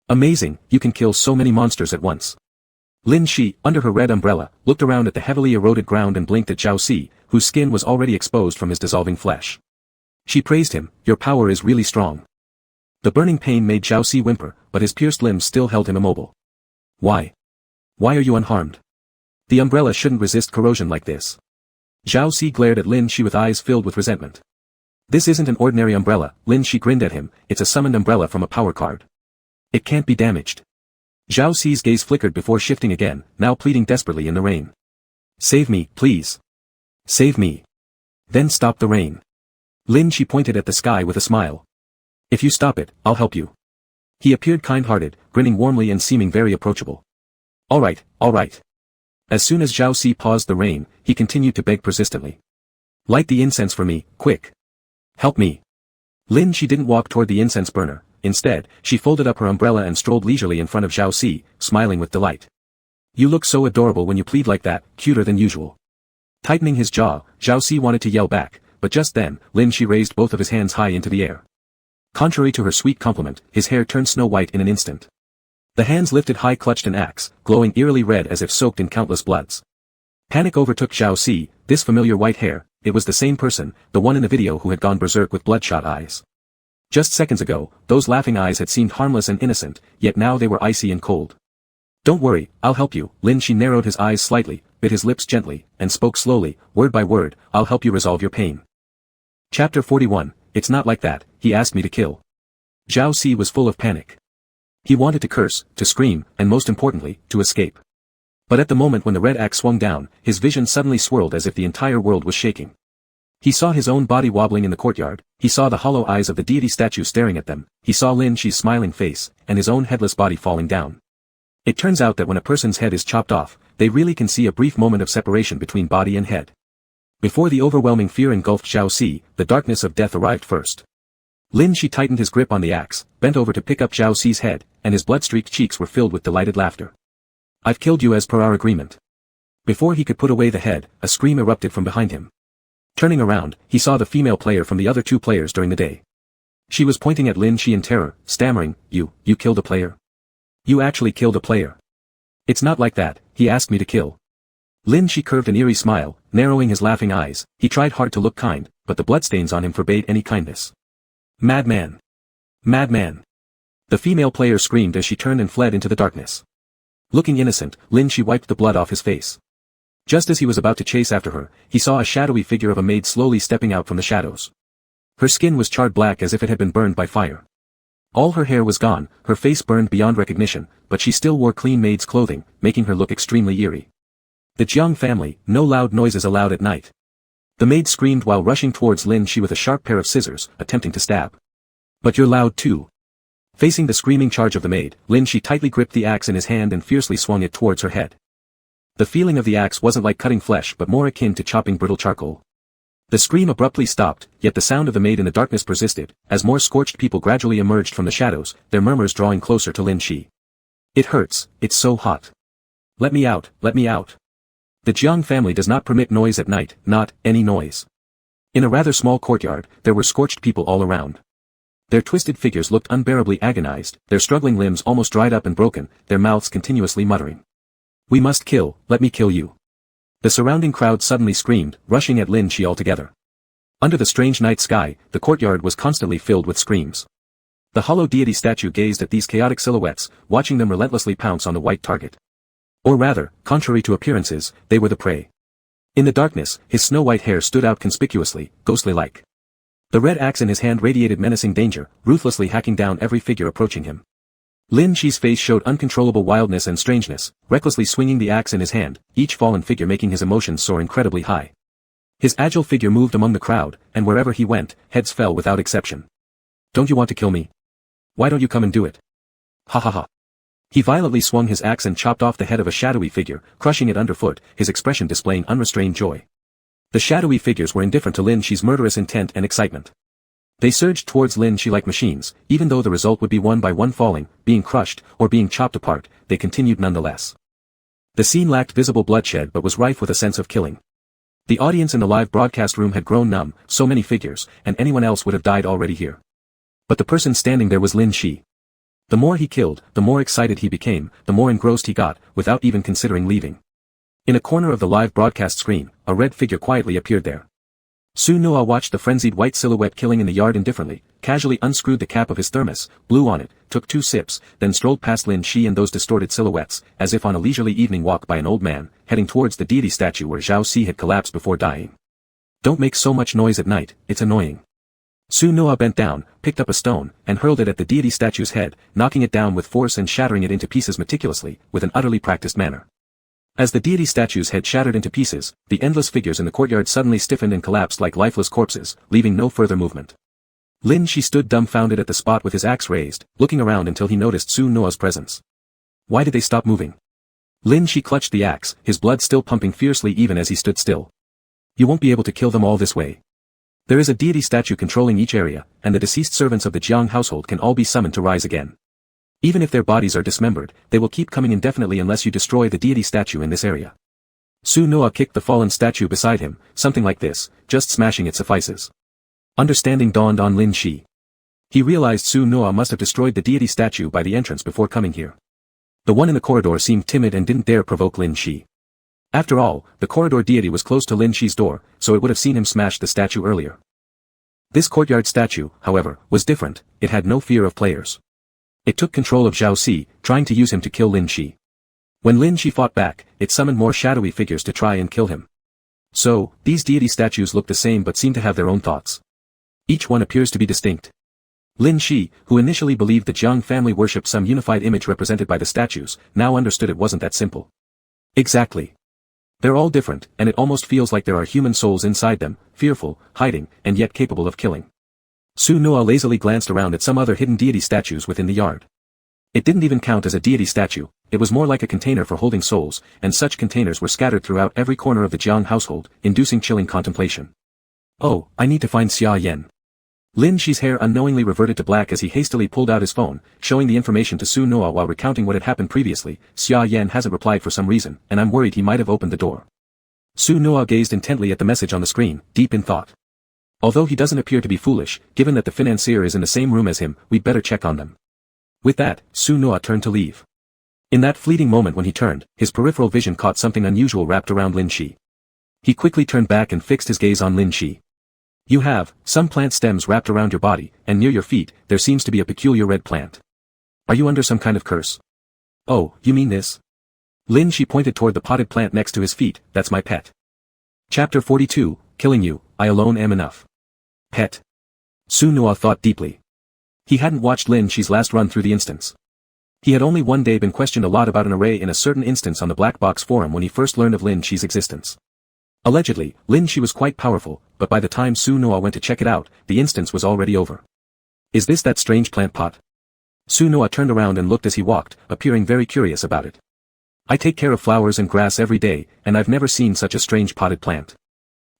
[SPEAKER 1] Amazing, you can kill so many monsters at once. Lin Shi, under her red umbrella, looked around at the heavily eroded ground and blinked at Zhao Si, whose skin was already exposed from his dissolving flesh. She praised him, your power is really strong. The burning pain made Zhao Si whimper, but his pierced limbs still held him immobile. Why? Why are you unharmed? The umbrella shouldn't resist corrosion like this. Zhao Si glared at Lin Shi with eyes filled with resentment. This isn't an ordinary umbrella, Lin Shi grinned at him, it's a summoned umbrella from a power card. It can't be damaged. Zhao Si's gaze flickered before shifting again, now pleading desperately in the rain. Save me, please. Save me. Then stop the rain. Lin Shi pointed at the sky with a smile. If you stop it, I'll help you. He appeared kind-hearted, grinning warmly and seeming very approachable. All right. As soon as Zhao Si paused the rain, he continued to beg persistently. Light the incense for me, quick. Help me. Lin Shi didn't walk toward the incense burner. Instead, she folded up her umbrella and strolled leisurely in front of Zhao Si, smiling with delight. You look so adorable when you plead like that, cuter than usual. Tightening his jaw, Zhao Si wanted to yell back, but just then, Lin Shi raised both of his hands high into the air. Contrary to her sweet compliment, his hair turned snow white in an instant. The hands lifted high clutched an axe, glowing eerily red as if soaked in countless bloods. Panic overtook Zhao Si, this familiar white hair, it was the same person, the one in the video who had gone berserk with bloodshot eyes. Just seconds ago, those laughing eyes had seemed harmless and innocent, yet now they were icy and cold. Don't worry, I'll help you. Lin Shi narrowed his eyes slightly, bit his lips gently, and spoke slowly, word by word, I'll help you resolve your pain. Chapter 41, It's not like that, he asked me to kill. Zhao Si was full of panic. He wanted to curse, to scream, and most importantly, to escape. But at the moment when the red axe swung down, his vision suddenly swirled as if the entire world was shaking. He saw his own body wobbling in the courtyard, he saw the hollow eyes of the deity statue staring at them, he saw Lin Shi's smiling face, and his own headless body falling down. It turns out that when a person's head is chopped off, they really can see a brief moment of separation between body and head. Before the overwhelming fear engulfed Zhao Si, the darkness of death arrived first. Lin Shi tightened his grip on the axe, bent over to pick up Zhao Si's head, and his blood-streaked cheeks were filled with delighted laughter. I've killed you as per our agreement. Before he could put away the head, a scream erupted from behind him. Turning around, he saw the female player from the other two players during the day. She was pointing at Lin Shi in terror, stammering, You killed a player? You actually killed a player? It's not like that, he asked me to kill. Lin Shi curved an eerie smile, narrowing his laughing eyes, he tried hard to look kind, but the bloodstains on him forbade any kindness. Madman! Madman! The female player screamed as she turned and fled into the darkness. Looking innocent, Lin Shi wiped the blood off his face. Just as he was about to chase after her, he saw a shadowy figure of a maid slowly stepping out from the shadows. Her skin was charred black as if it had been burned by fire. All her hair was gone, her face burned beyond recognition, but she still wore clean maid's clothing, making her look extremely eerie. The Jiang family, no loud noises allowed at night. The maid screamed while rushing towards Lin Shi with a sharp pair of scissors, attempting to stab. But you're loud too. Facing the screaming charge of the maid, Lin Shi tightly gripped the axe in his hand and fiercely swung it towards her head. The feeling of the axe wasn't like cutting flesh but more akin to chopping brittle charcoal. The scream abruptly stopped, yet the sound of the maid in the darkness persisted, as more scorched people gradually emerged from the shadows, their murmurs drawing closer to Lin Shi. It hurts, it's so hot. Let me out, let me out. The Jiang family does not permit noise at night, not any noise. In a rather small courtyard, there were scorched people all around. Their twisted figures looked unbearably agonized, their struggling limbs almost dried up and broken, their mouths continuously muttering. We must kill, let me kill you. The surrounding crowd suddenly screamed, rushing at Lin Shi altogether. Under the strange night sky, the courtyard was constantly filled with screams. The hollow deity statue gazed at these chaotic silhouettes, watching them relentlessly pounce on the white target. Or rather, contrary to appearances, they were the prey. In the darkness, his snow-white hair stood out conspicuously, ghostly-like. The red axe in his hand radiated menacing danger, ruthlessly hacking down every figure approaching him. Lin Shi's face showed uncontrollable wildness and strangeness, recklessly swinging the axe in his hand, each fallen figure making his emotions soar incredibly high. His agile figure moved among the crowd, and wherever he went, heads fell without exception. Don't you want to kill me? Why don't you come and do it? Ha ha ha. He violently swung his axe and chopped off the head of a shadowy figure, crushing it underfoot, his expression displaying unrestrained joy. The shadowy figures were indifferent to Lin Shi's murderous intent and excitement. They surged towards Lin Shi like machines, even though the result would be one by one falling, being crushed, or being chopped apart, they continued nonetheless. The scene lacked visible bloodshed but was rife with a sense of killing. The audience in the live broadcast room had grown numb, so many figures, and anyone else would have died already here. But the person standing there was Lin Shi. The more he killed, the more excited he became, the more engrossed he got, without even considering leaving. In a corner of the live broadcast screen, a red figure quietly appeared there. Su Noa watched the frenzied white silhouette killing in the yard indifferently, casually unscrewed the cap of his thermos, blew on it, took 2 sips, then strolled past Lin Shi and those distorted silhouettes, as if on a leisurely evening walk by an old man, heading towards the deity statue where Zhao Si had collapsed before dying. Don't make so much noise at night, it's annoying. Su Noa bent down, picked up a stone, and hurled it at the deity statue's head, knocking it down with force and shattering it into pieces meticulously, with an utterly practiced manner. As the deity statue's head shattered into pieces, the endless figures in the courtyard suddenly stiffened and collapsed like lifeless corpses, leaving no further movement. Lin Shi stood dumbfounded at the spot with his axe raised, looking around until he noticed Su Noa's presence. Why did they stop moving? Lin Shi clutched the axe, his blood still pumping fiercely even as he stood still. You won't be able to kill them all this way. There is a deity statue controlling each area, and the deceased servants of the Jiang household can all be summoned to rise again. Even if their bodies are dismembered, they will keep coming indefinitely unless you destroy the deity statue in this area. Su Noa kicked the fallen statue beside him, something like this, just smashing it suffices. Understanding dawned on Lin Shi. He realized Su Noa must have destroyed the deity statue by the entrance before coming here. The one in the corridor seemed timid and didn't dare provoke Lin Shi. After all, the corridor deity was close to Lin Shi's door, so it would have seen him smash the statue earlier. This courtyard statue, however, was different. It had no fear of players. It took control of Zhao Si, trying to use him to kill Lin Shi. When Lin Shi fought back, it summoned more shadowy figures to try and kill him. So, these deity statues look the same but seem to have their own thoughts. Each one appears to be distinct. Lin Shi, who initially believed the Jiang family worshipped some unified image represented by the statues, now understood it wasn't that simple. Exactly. They're all different, and it almost feels like there are human souls inside them, fearful, hiding, and yet capable of killing. Su Noa lazily glanced around at some other hidden deity statues within the yard. It didn't even count as a deity statue, it was more like a container for holding souls, and such containers were scattered throughout every corner of the Jiang household, inducing chilling contemplation. Oh, I need to find Xia Yan. Lin Shi's hair unknowingly reverted to black as he hastily pulled out his phone, showing the information to Su Noa while recounting what had happened previously. Xia Yan hasn't replied for some reason, and I'm worried he might have opened the door. Su Noa gazed intently at the message on the screen, deep in thought. Although he doesn't appear to be foolish, given that the financier is in the same room as him, we'd better check on them. With that, Su Noa turned to leave. In that fleeting moment when he turned, his peripheral vision caught something unusual wrapped around Lin Shi. He quickly turned back and fixed his gaze on Lin Shi. You have some plant stems wrapped around your body, and near your feet, there seems to be a peculiar red plant. Are you under some kind of curse? Oh, you mean this? Lin Shi pointed toward the potted plant next to his feet. That's my pet. Chapter 42, Killing You, I Alone Am Enough. Pet. Su Noa thought deeply. He hadn't watched Lin Shi's last run through the instance. He had only one day been questioned a lot about an array in a certain instance on the Black Box forum when he first learned of Lin Shi's existence. Allegedly, Lin Shi was quite powerful, but by the time Su Noa went to check it out, the instance was already over. Is this that strange plant pot? Su Noa turned around and looked as he walked, appearing very curious about it. I take care of flowers and grass every day, and I've never seen such a strange potted plant.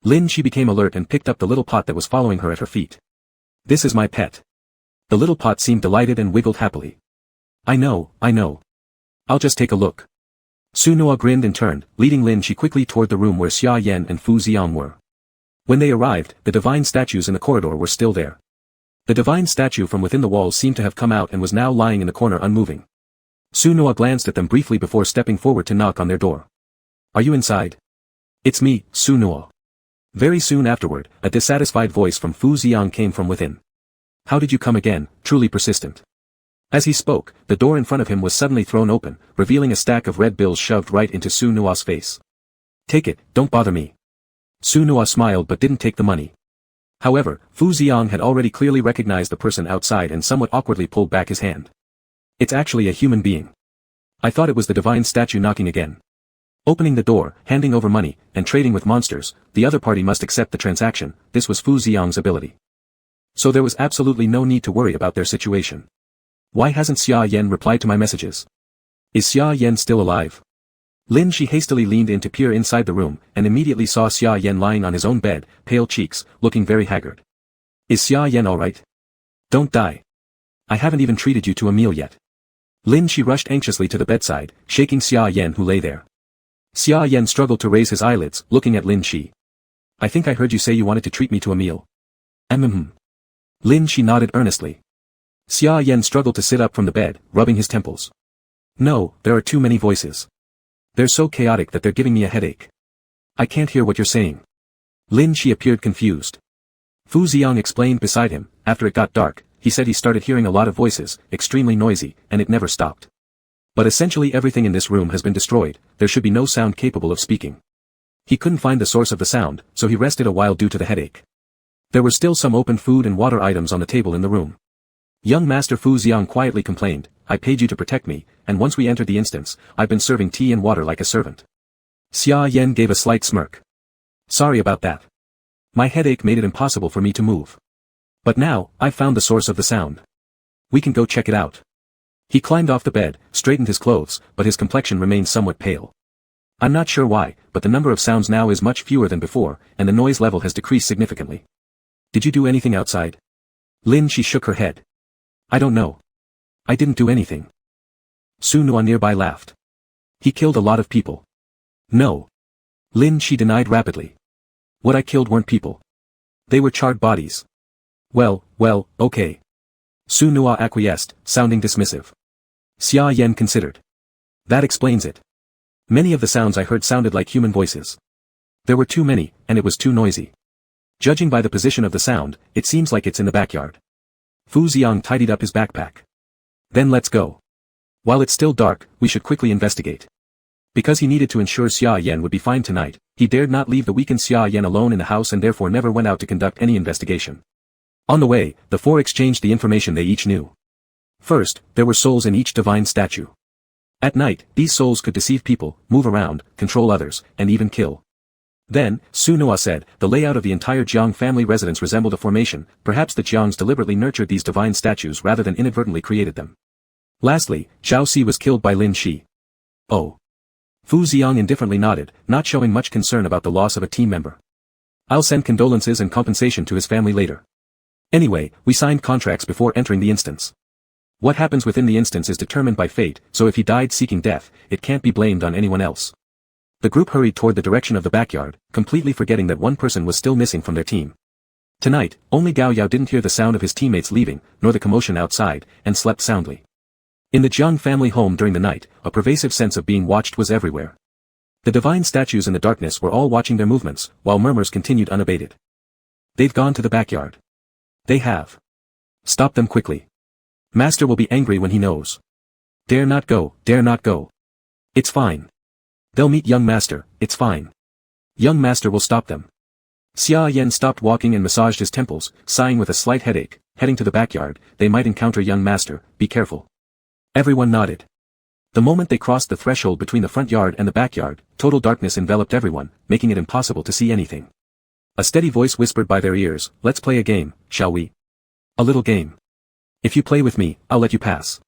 [SPEAKER 1] Lin Shi became alert and picked up the little pot that was following her at her feet. This is my pet. The little pot seemed delighted and wiggled happily. I know. I'll just take a look. Su Noa grinned and turned, leading Lin Shi quickly toward the room where Xia Yan and Fu Xiang were. When they arrived, the divine statues in the corridor were still there. The divine statue from within the walls seemed to have come out and was now lying in the corner unmoving. Su Noa glanced at them briefly before stepping forward to knock on their door. Are you inside? It's me, Su Noa. Very soon afterward, a dissatisfied voice from Fu Xiang came from within. How did you come again, truly persistent? As he spoke, the door in front of him was suddenly thrown open, revealing a stack of red bills shoved right into Su Noa's face. Take it, don't bother me. Su Noa smiled but didn't take the money. However, Fu Xiang had already clearly recognized the person outside and somewhat awkwardly pulled back his hand. It's actually a human being. I thought it was the divine statue knocking again. Opening the door, handing over money, and trading with monsters, the other party must accept the transaction. This was Fu Xiang's ability. So there was absolutely no need to worry about their situation. Why hasn't Xia Yan replied to my messages? Is Xia Yan still alive? Lin Shi hastily leaned in to peer inside the room, and immediately saw Xia Yan lying on his own bed, pale cheeks, looking very haggard. Is Xia Yan alright? Don't die. I haven't even treated you to a meal yet. Lin Shi rushed anxiously to the bedside, shaking Xia Yan who lay there. Xia Yan struggled to raise his eyelids, looking at Lin Shi. I think I heard you say you wanted to treat me to a meal. Lin Shi nodded earnestly. Xia Yan struggled to sit up from the bed, rubbing his temples. No, there are too many voices. They're so chaotic that they're giving me a headache. I can't hear what you're saying. Lin Shi appeared confused. Fu Xiang explained beside him. After it got dark, he said he started hearing a lot of voices, extremely noisy, and it never stopped. But essentially everything in this room has been destroyed, there should be no sound capable of speaking. He couldn't find the source of the sound, so he rested a while due to the headache. There were still some open food and water items on the table in the room. Young Master Fu Xiang quietly complained, I paid you to protect me, and once we entered the instance, I've been serving tea and water like a servant. Xia Yan gave a slight smirk. Sorry about that. My headache made it impossible for me to move. But now, I've found the source of the sound. We can go check it out. He climbed off the bed, straightened his clothes, but his complexion remained somewhat pale. I'm not sure why, but the number of sounds now is much fewer than before, and the noise level has decreased significantly. Did you do anything outside? Lin Shi shook her head. I don't know. I didn't do anything. Su Nuo nearby laughed. He killed a lot of people. No. Lin Shi denied rapidly. What I killed weren't people. They were charred bodies. Well, okay. Su Nuo acquiesced, sounding dismissive. Xia Yan considered. That explains it. Many of the sounds I heard sounded like human voices. There were too many, and it was too noisy. Judging by the position of the sound, it seems like it's in the backyard. Fu Xiang tidied up his backpack. Then let's go. While it's still dark, we should quickly investigate. Because he needed to ensure Xia Yan would be fine tonight, he dared not leave the weakened Xia Yan alone in the house and therefore never went out to conduct any investigation. On the way, the four exchanged the information they each knew. First, there were souls in each divine statue. At night, these souls could deceive people, move around, control others, and even kill. Then, Su Nuo said, the layout of the entire Jiang family residence resembled a formation, perhaps the Jiangs deliberately nurtured these divine statues rather than inadvertently created them. Lastly, Zhao Si was killed by Lin Shi. Oh. Fu Xiang indifferently nodded, not showing much concern about the loss of a team member. I'll send condolences and compensation to his family later. Anyway, we signed contracts before entering the instance. What happens within the instance is determined by fate, so if he died seeking death, it can't be blamed on anyone else. The group hurried toward the direction of the backyard, completely forgetting that one person was still missing from their team. Tonight, only Gao Yao didn't hear the sound of his teammates leaving, nor the commotion outside, and slept soundly. In the Jiang family home during the night, a pervasive sense of being watched was everywhere. The divine statues in the darkness were all watching their movements, while murmurs continued unabated. They've gone to the backyard. They have. Stop them quickly. Master will be angry when he knows. Dare not go, dare not go. It's fine. They'll meet young master, it's fine. Young master will stop them. Xia Yan stopped walking and massaged his temples, sighing with a slight headache. Heading to the backyard, they might encounter young master, be careful. Everyone nodded. The moment they crossed the threshold between the front yard and the backyard, total darkness enveloped everyone, making it impossible to see anything. A steady voice whispered by their ears, let's play a game, shall we? A little game. If you play with me, I'll let you pass.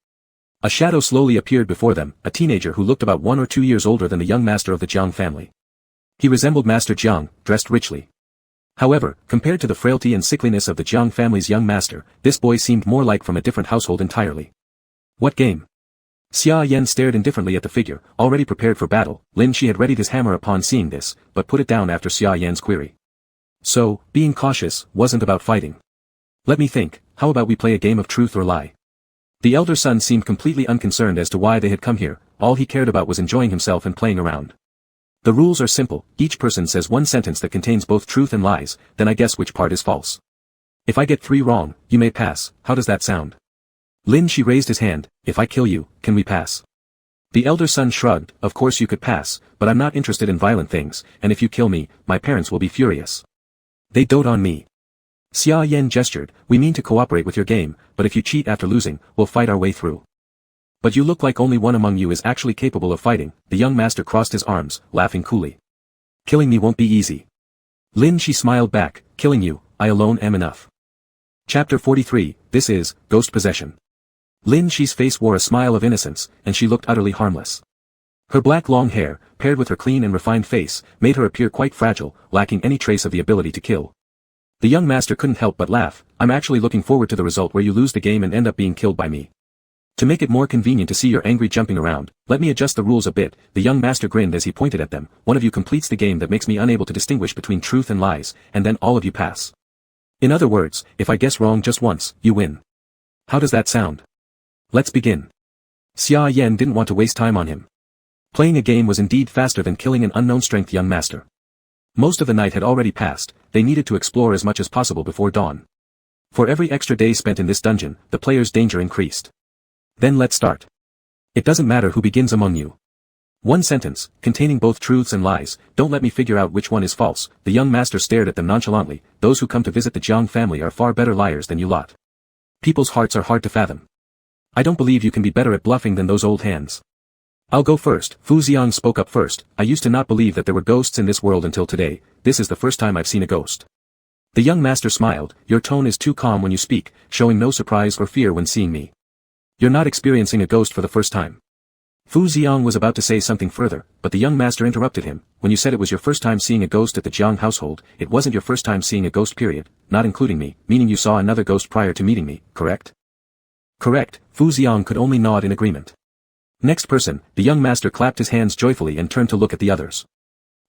[SPEAKER 1] A shadow slowly appeared before them, a teenager who looked about 1 or 2 years older than the young master of the Jiang family. He resembled Master Jiang, dressed richly. However, compared to the frailty and sickliness of the Jiang family's young master, this boy seemed more like from a different household entirely. What game? Xia Yan stared indifferently at the figure, already prepared for battle. Lin Shi had readied his hammer upon seeing this, but put it down after Xia Yan's query. So, being cautious, wasn't about fighting. Let me think, how about we play a game of truth or lie? The elder son seemed completely unconcerned as to why they had come here, all he cared about was enjoying himself and playing around. The rules are simple, each person says one sentence that contains both truth and lies, then I guess which part is false. If I get 3 wrong, you may pass, how does that sound? Lin Shi raised his hand, if I kill you, can we pass? The elder son shrugged, of course you could pass, but I'm not interested in violent things, and if you kill me, my parents will be furious. They dote on me. Xia Yan gestured, we mean to cooperate with your game, but if you cheat after losing, we'll fight our way through. But you look like only one among you is actually capable of fighting, the young master crossed his arms, laughing coolly. Killing me won't be easy. Lin Shi smiled back, killing you, I alone am enough. Chapter 43, this is, Ghost Possession. Lin Shi's face wore a smile of innocence, and she looked utterly harmless. Her black long hair, paired with her clean and refined face, made her appear quite fragile, lacking any trace of the ability to kill. The young master couldn't help but laugh, I'm actually looking forward to the result where you lose the game and end up being killed by me. To make it more convenient to see your angry jumping around, let me adjust the rules a bit, the young master grinned as he pointed at them, one of you completes the game that makes me unable to distinguish between truth and lies, and then all of you pass. In other words, if I guess wrong just once, you win. How does that sound? Let's begin. Xia Yan didn't want to waste time on him. Playing a game was indeed faster than killing an unknown strength young master. Most of the night had already passed, they needed to explore as much as possible before dawn. For every extra day spent in this dungeon, the player's danger increased. Then let's start. It doesn't matter who begins among you. One sentence, containing both truths and lies, don't let me figure out which one is false, the young master stared at them nonchalantly, those who come to visit the Jiang family are far better liars than you lot. People's hearts are hard to fathom. I don't believe you can be better at bluffing than those old hands. I'll go first, Fu Xiang spoke up first, I used to not believe that there were ghosts in this world until today, this is the first time I've seen a ghost. The young master smiled, your tone is too calm when you speak, showing no surprise or fear when seeing me. You're not experiencing a ghost for the first time. Fu Ziong was about to say something further, but the young master interrupted him. When you said it was your first time seeing a ghost at the Jiang household, it wasn't your first time seeing a ghost period, not including me, meaning you saw another ghost prior to meeting me, correct? Correct, Fu Ziong could only nod in agreement. Next person, the young master clapped his hands joyfully and turned to look at the others.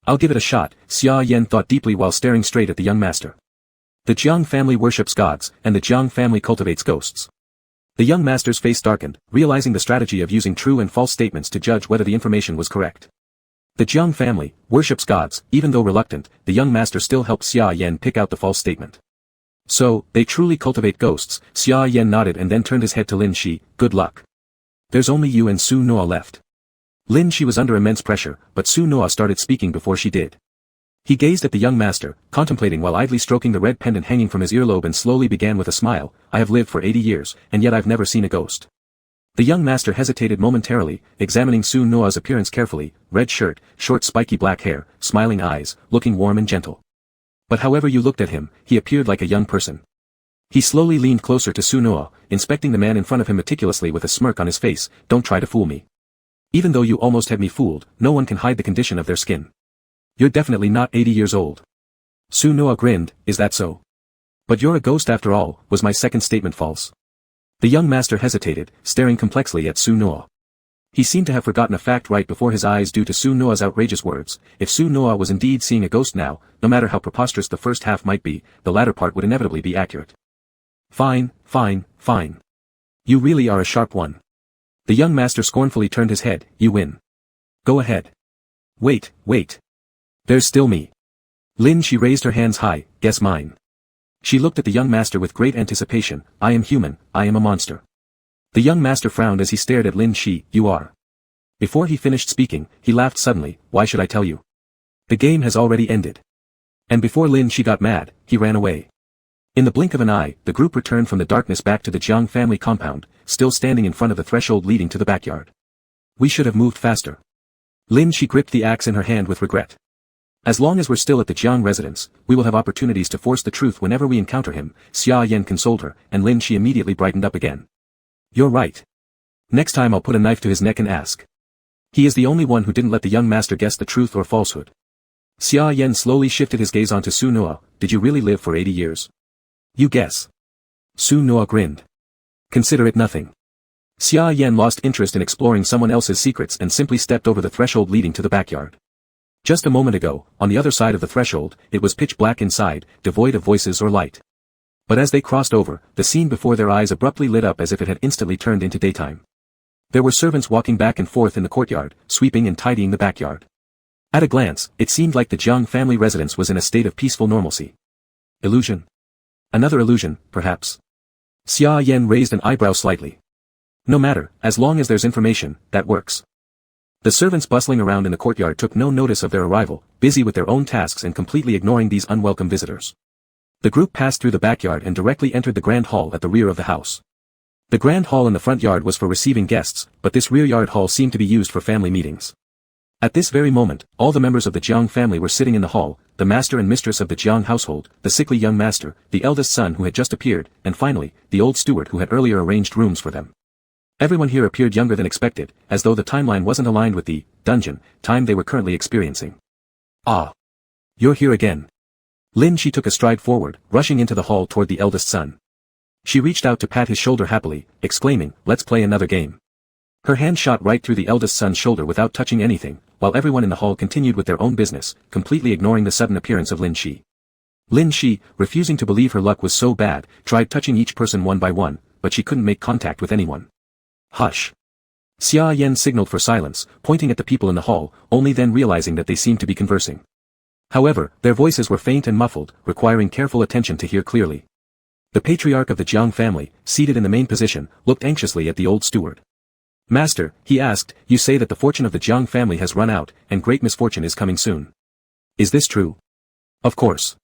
[SPEAKER 1] I'll give it a shot, Xia Yan thought deeply while staring straight at the young master. The Jiang family worships gods, and the Jiang family cultivates ghosts. The young master's face darkened, realizing the strategy of using true and false statements to judge whether the information was correct. The Jiang family worships gods. Even though reluctant, the young master still helped Xia Yan pick out the false statement. So, they truly cultivate ghosts. Xia Yan nodded and then turned his head to Lin Shi. Good luck. There's only you and Su Noa left. Lin Shi was under immense pressure, but Su Noa started speaking before she did. He gazed at the young master, contemplating while idly stroking the red pendant hanging from his earlobe, and slowly began with a smile. I have lived for 80 years, and yet I've never seen a ghost. The young master hesitated momentarily, examining Su Noa's appearance carefully, red shirt, short spiky black hair, smiling eyes, looking warm and gentle. But however you looked at him, he appeared like a young person. He slowly leaned closer to Su Noa, inspecting the man in front of him meticulously with a smirk on his face. Don't try to fool me. Even though you almost had me fooled, no one can hide the condition of their skin. You're definitely not 80 years old. Su Noa grinned. Is that so? But you're a ghost after all. Was my second statement false? The young master hesitated, staring complexly at Su Noa. He seemed to have forgotten a fact right before his eyes due to Su Noa's outrageous words. If Su Noa was indeed seeing a ghost now, no matter how preposterous the first half might be, the latter part would inevitably be accurate. Fine, fine, fine. You really are a sharp one. The young master scornfully turned his head. You win. Go ahead. Wait. There's still me. Lin Shi raised her hands high. Guess mine. She looked at the young master with great anticipation. I am human, I am a monster. The young master frowned as he stared at Lin Shi. You are. Before he finished speaking, he laughed suddenly. Why should I tell you? The game has already ended. And before Lin Shi got mad, he ran away. In the blink of an eye, the group returned from the darkness back to the Jiang family compound, still standing in front of the threshold leading to the backyard. We should have moved faster. Lin Shi gripped the axe in her hand with regret. As long as we're still at the Jiang residence, we will have opportunities to force the truth whenever we encounter him, Xia Yan consoled her, and Lin Shi immediately brightened up again. You're right. Next time I'll put a knife to his neck and ask. He is the only one who didn't let the young master guess the truth or falsehood. Xia Yan slowly shifted his gaze onto Su Noa. Did you really live for 80 years? You guess. Su Noa grinned. Consider it nothing. Xia Yan lost interest in exploring someone else's secrets and simply stepped over the threshold leading to the backyard. Just a moment ago, on the other side of the threshold, it was pitch black inside, devoid of voices or light. But as they crossed over, the scene before their eyes abruptly lit up as if it had instantly turned into daytime. There were servants walking back and forth in the courtyard, sweeping and tidying the backyard. At a glance, it seemed like the Jiang family residence was in a state of peaceful normalcy. Illusion? Another illusion, perhaps. Xia Yan raised an eyebrow slightly. No matter, as long as there's information, that works. The servants bustling around in the courtyard took no notice of their arrival, busy with their own tasks and completely ignoring these unwelcome visitors. The group passed through the backyard and directly entered the grand hall at the rear of the house. The grand hall in the front yard was for receiving guests, but this rear yard hall seemed to be used for family meetings. At this very moment, all the members of the Jiang family were sitting in the hall, the master and mistress of the Jiang household, the sickly young master, the eldest son who had just appeared, and finally, the old steward who had earlier arranged rooms for them. Everyone here appeared younger than expected, as though the timeline wasn't aligned with the dungeon time they were currently experiencing. Ah! You're here again. Lin Shi took a stride forward, rushing into the hall toward the eldest son. She reached out to pat his shoulder happily, exclaiming, let's play another game. Her hand shot right through the eldest son's shoulder without touching anything, while everyone in the hall continued with their own business, completely ignoring the sudden appearance of Lin Shi. Lin Shi, refusing to believe her luck was so bad, tried touching each person one by one, but she couldn't make contact with anyone. Hush. Xia Yan signaled for silence, pointing at the people in the hall, only then realizing that they seemed to be conversing. However, their voices were faint and muffled, requiring careful attention to hear clearly. The patriarch of the Jiang family, seated in the main position, looked anxiously at the old steward. Master, he asked, you say that the fortune of the Jiang family has run out, and great misfortune is coming soon. Is this true? Of course.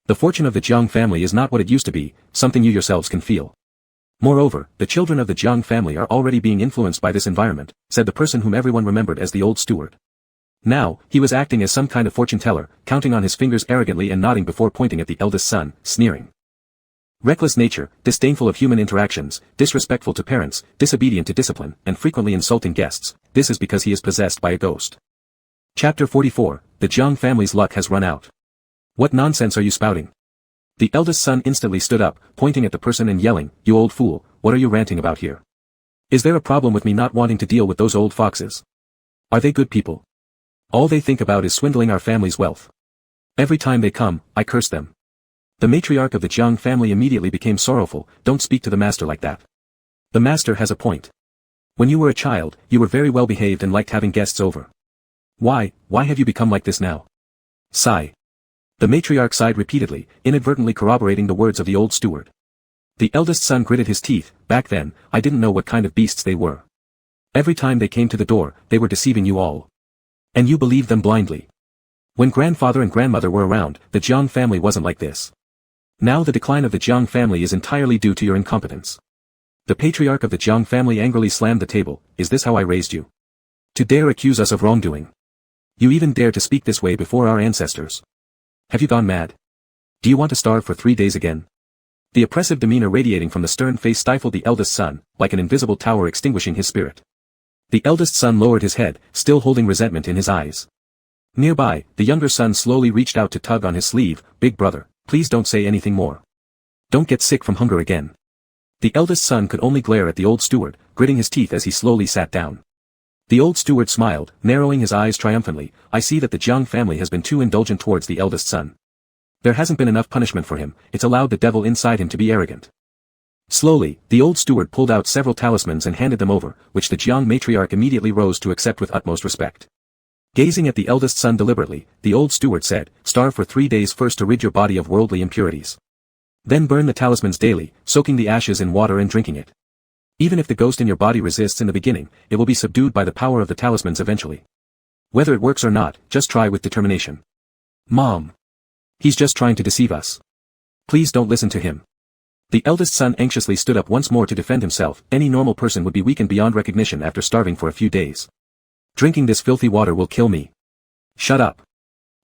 [SPEAKER 1] The fortune of the Jiang family is not what it used to be, something you yourselves can feel. Moreover, the children of the Jiang family are already being influenced by this environment, said the person whom everyone remembered as the old steward. Now, he was acting as some kind of fortune teller, counting on his fingers arrogantly and nodding before pointing at the eldest son, sneering. Reckless nature, disdainful of human interactions, disrespectful to parents, disobedient to discipline, and frequently insulting guests. This is because he is possessed by a ghost. Chapter 44, The Jiang family's luck has run out. What nonsense are you spouting? The eldest son instantly stood up, pointing at the person and yelling, "You old fool, what are you ranting about here? Is there a problem with me not wanting to deal with those old foxes? Are they good people? All they think about is swindling our family's wealth. Every time they come, I curse them." The matriarch of the Jiang family immediately became sorrowful. "Don't speak to the master like that. The master has a point. When you were a child, you were very well behaved and liked having guests over. Why have you become like this now?" Sigh. The matriarch sighed repeatedly, inadvertently corroborating the words of the old steward. The eldest son gritted his teeth. "Back then, I didn't know what kind of beasts they were. Every time they came to the door, they were deceiving you all. And you believed them blindly. When grandfather and grandmother were around, the Jiang family wasn't like this. Now the decline of the Jiang family is entirely due to your incompetence." The patriarch of the Jiang family angrily slammed the table. "Is this how I raised you? To dare accuse us of wrongdoing? You even dare to speak this way before our ancestors? Have you gone mad? Do you want to starve for 3 days again?" The oppressive demeanor radiating from the stern face stifled the eldest son, like an invisible tower extinguishing his spirit. The eldest son lowered his head, still holding resentment in his eyes. Nearby, the younger son slowly reached out to tug on his sleeve. "Big brother, please don't say anything more. Don't get sick from hunger again." The eldest son could only glare at the old steward, gritting his teeth as he slowly sat down. The old steward smiled, narrowing his eyes triumphantly. "I see that the Jiang family has been too indulgent towards the eldest son. There hasn't been enough punishment for him. It's allowed the devil inside him to be arrogant." Slowly, the old steward pulled out several talismans and handed them over, which the Jiang matriarch immediately rose to accept with utmost respect. Gazing at the eldest son deliberately, the old steward said, "Starve for 3 days first to rid your body of worldly impurities. Then burn the talismans daily, soaking the ashes in water and drinking it. Even if the ghost in your body resists in the beginning, it will be subdued by the power of the talismans eventually. Whether it works or not, just try with determination." "Mom. He's just trying to deceive us. Please don't listen to him." The eldest son anxiously stood up once more to defend himself. "Any normal person would be weakened beyond recognition after starving for a few days. Drinking this filthy water will kill me." "Shut up.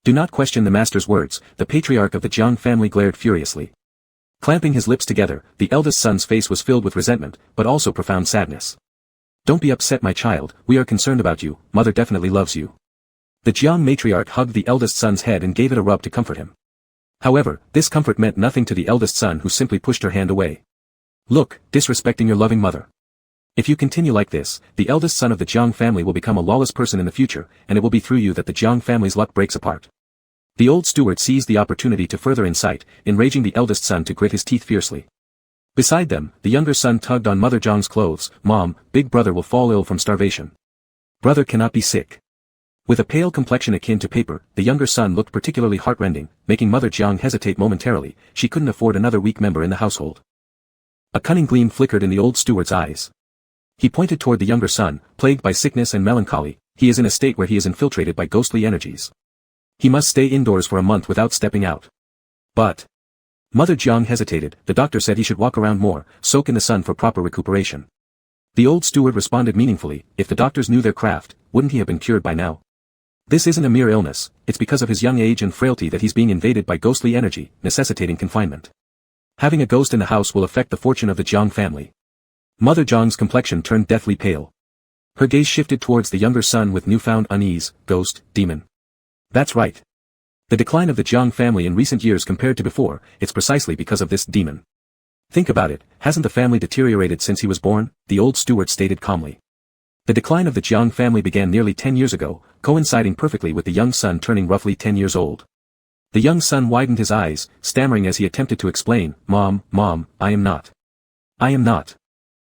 [SPEAKER 1] Do not question the master's words." The patriarch of the Jiang family glared furiously. Clamping his lips together, the eldest son's face was filled with resentment, but also profound sadness. "Don't be upset, my child, we are concerned about you, mother definitely loves you." The Jiang matriarch hugged the eldest son's head and gave it a rub to comfort him. However, this comfort meant nothing to the eldest son, who simply pushed her hand away. "Look, disrespecting your loving mother. If you continue like this, the eldest son of the Jiang family will become a lawless person in the future, and it will be through you that the Jiang family's luck breaks apart." The old steward seized the opportunity to further incite, enraging the eldest son to grit his teeth fiercely. Beside them, the younger son tugged on Mother Jiang's clothes. "Mom, big brother will fall ill from starvation. Brother cannot be sick." With a pale complexion akin to paper, the younger son looked particularly heartrending, making Mother Jiang hesitate momentarily. She couldn't afford another weak member in the household. A cunning gleam flickered in the old steward's eyes. He pointed toward the younger son, plagued by sickness and melancholy. "He is in a state where he is infiltrated by ghostly energies. He must stay indoors for a month without stepping out." "But..." Mother Jiang hesitated. "The doctor said he should walk around more, soak in the sun for proper recuperation." The old steward responded meaningfully. "If the doctors knew their craft, wouldn't he have been cured by now? This isn't a mere illness, it's because of his young age and frailty that he's being invaded by ghostly energy, necessitating confinement. Having a ghost in the house will affect the fortune of the Jiang family." Mother Jiang's complexion turned deathly pale. Her gaze shifted towards the younger son with newfound unease. "Ghost, demon. That's right. The decline of the Jiang family in recent years compared to before, it's precisely because of this demon. Think about it, hasn't the family deteriorated since he was born?" the old steward stated calmly. The decline of the Jiang family began nearly 10 years ago, coinciding perfectly with the young son turning roughly 10 years old. The young son widened his eyes, stammering as he attempted to explain, Mom, I am not.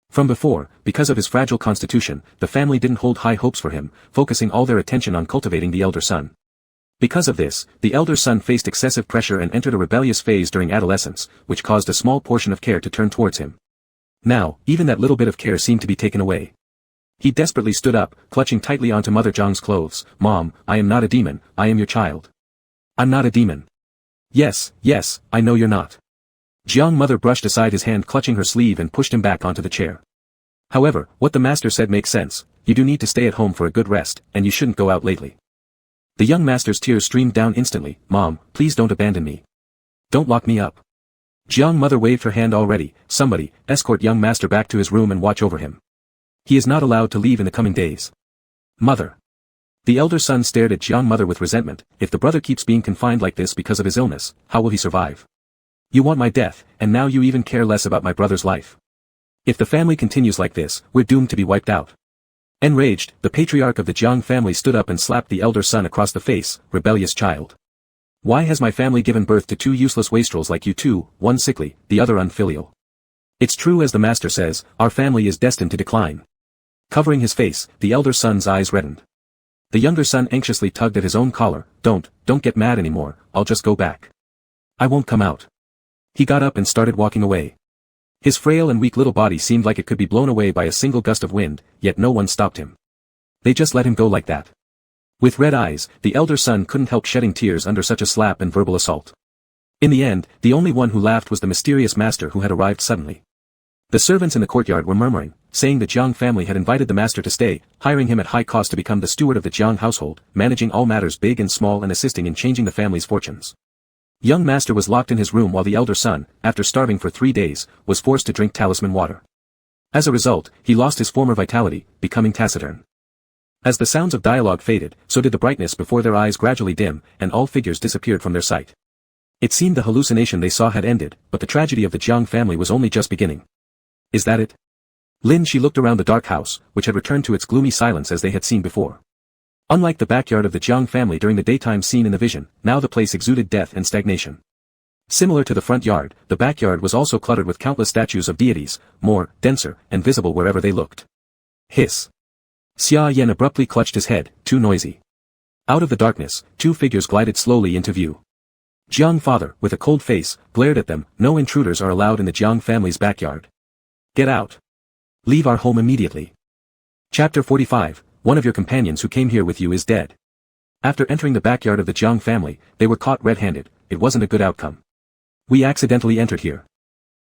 [SPEAKER 1] From before, because of his fragile constitution, the family didn't hold high hopes for him, focusing all their attention on cultivating the elder son. Because of this, the elder son faced excessive pressure and entered a rebellious phase during adolescence, which caused a small portion of care to turn towards him. Now, even that little bit of care seemed to be taken away. He desperately stood up, clutching tightly onto Mother Jiang's clothes. "Mom, I am not a demon, I am your child." "I'm not a demon." Yes, I know you're not." Jiang mother brushed aside his hand clutching her sleeve and pushed him back onto the chair. "However, what the master said makes sense. You do need to stay at home for a good rest, and you shouldn't go out lately." The young master's tears streamed down instantly. "Mom, please don't abandon me. Don't lock me up. Jiang mother waved her hand already. Somebody, escort young master back to his room and watch over him. He is not allowed to leave in the coming days. Mother. The elder son stared at Jiang mother with resentment. If the brother keeps being confined like this because of his illness, how will he survive? You want my death, and now you even care less about my brother's life. If the family continues like this, we're doomed to be wiped out. Enraged, the patriarch of the Jiang family stood up and slapped the elder son across the face. Rebellious child. Why has my family given birth to two useless wastrels like you two, one sickly, the other unfilial? It's true as the master says, our family is destined to decline. Covering his face, the elder son's eyes reddened. The younger son anxiously tugged at his own collar. Don't get mad anymore, I'll just go back. I won't come out. He got up and started walking away. His frail and weak little body seemed like it could be blown away by a single gust of wind, yet no one stopped him. They just let him go like that. With red eyes, the elder son couldn't help shedding tears under such a slap and verbal assault. In the end, the only one who laughed was the mysterious master who had arrived suddenly. The servants in the courtyard were murmuring, saying the Jiang family had invited the master to stay, hiring him at high cost to become the steward of the Jiang household, managing all matters big and small and assisting in changing the family's fortunes. Young master was locked in his room while the elder son, after starving for 3 days, was forced to drink talisman water. As a result, he lost his former vitality, becoming taciturn. As the sounds of dialogue faded, so did the brightness before their eyes gradually dim, and all figures disappeared from their sight. It seemed the hallucination they saw had ended, but the tragedy of the Jiang family was only just beginning. Is that it? She looked around the dark house, which had returned to its gloomy silence as they had seen before. Unlike the backyard of the Jiang family during the daytime scene in the vision, now the place exuded death and stagnation. Similar to the front yard, the backyard was also cluttered with countless statues of deities, more, denser, and visible wherever they looked. Hiss. Xia Yan abruptly clutched his head, too noisy. Out of the darkness, two figures glided slowly into view. Jiang father, with a cold face, glared at them. No intruders are allowed in the Jiang family's backyard. Get out. Leave our home immediately. Chapter 45, one of your companions who came here with you is dead. After entering the backyard of the Jiang family, they were caught red-handed. It wasn't a good outcome. We accidentally entered here.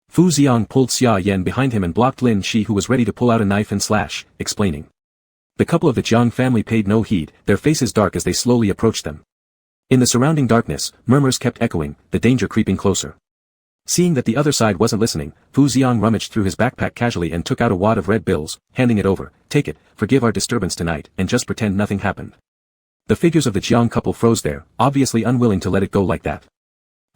[SPEAKER 1] Fu Xiang pulled Xia Yan behind him and blocked Lin Shi, who was ready to pull out a knife and slash, explaining. The couple of the Jiang family paid no heed, their faces dark as they slowly approached them. In the surrounding darkness, murmurs kept echoing, the danger creeping closer. Seeing that the other side wasn't listening, Fu Xiang rummaged through his backpack casually and took out a wad of red bills, handing it over. Take it, forgive our disturbance tonight, and just pretend nothing happened. The figures of the Jiang couple froze there, obviously unwilling to let it go like that.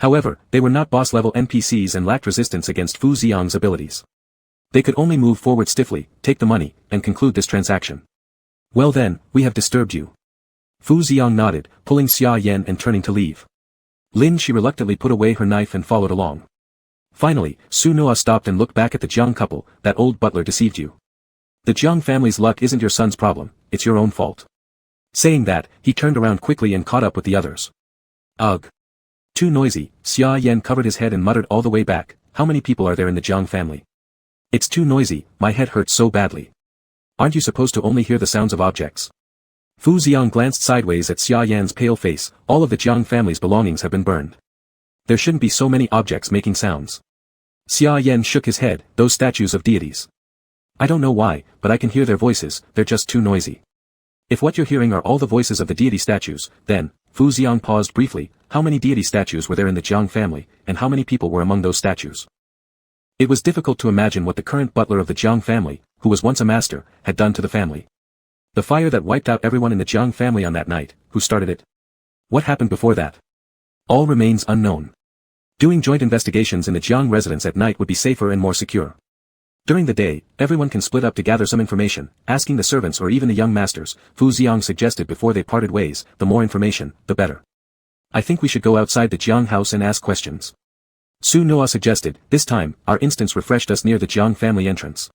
[SPEAKER 1] However, they were not boss-level NPCs and lacked resistance against Fu Xiang's abilities. They could only move forward stiffly, take the money, and conclude this transaction. Well then, we have disturbed you. Fu Xiang nodded, pulling Xia Yan and turning to leave. Lin Shi reluctantly put away her knife and followed along. Finally, Su Noa stopped and looked back at the Jiang couple. That old butler deceived you. The Jiang family's luck isn't your son's problem, it's your own fault. Saying that, he turned around quickly and caught up with the others. Ugh. Too noisy. Xia Yan covered his head and muttered all the way back. How many people are there in the Jiang family? It's too noisy, my head hurts so badly. Aren't you supposed to only hear the sounds of objects? Fu Xiang glanced sideways at Xia Yan's pale face. All of the Jiang family's belongings have been burned. There shouldn't be so many objects making sounds. Xia Yan shook his head. Those statues of deities. I don't know why, but I can hear their voices, they're just too noisy. If what you're hearing are all the voices of the deity statues, then, Fu Xiang paused briefly, how many deity statues were there in the Jiang family, and how many people were among those statues? It was difficult to imagine what the current butler of the Jiang family, who was once a master, had done to the family. The fire that wiped out everyone in the Jiang family on that night, who started it? What happened before that? All remains unknown. Doing joint investigations in the Jiang residence at night would be safer and more secure. During the day, everyone can split up to gather some information, asking the servants or even the young masters. Fu Xiang suggested before they parted ways, the more information, the better. I think we should go outside the Jiang house and ask questions. Su Noa suggested. This time, our instance refreshed us near the Jiang family entrance.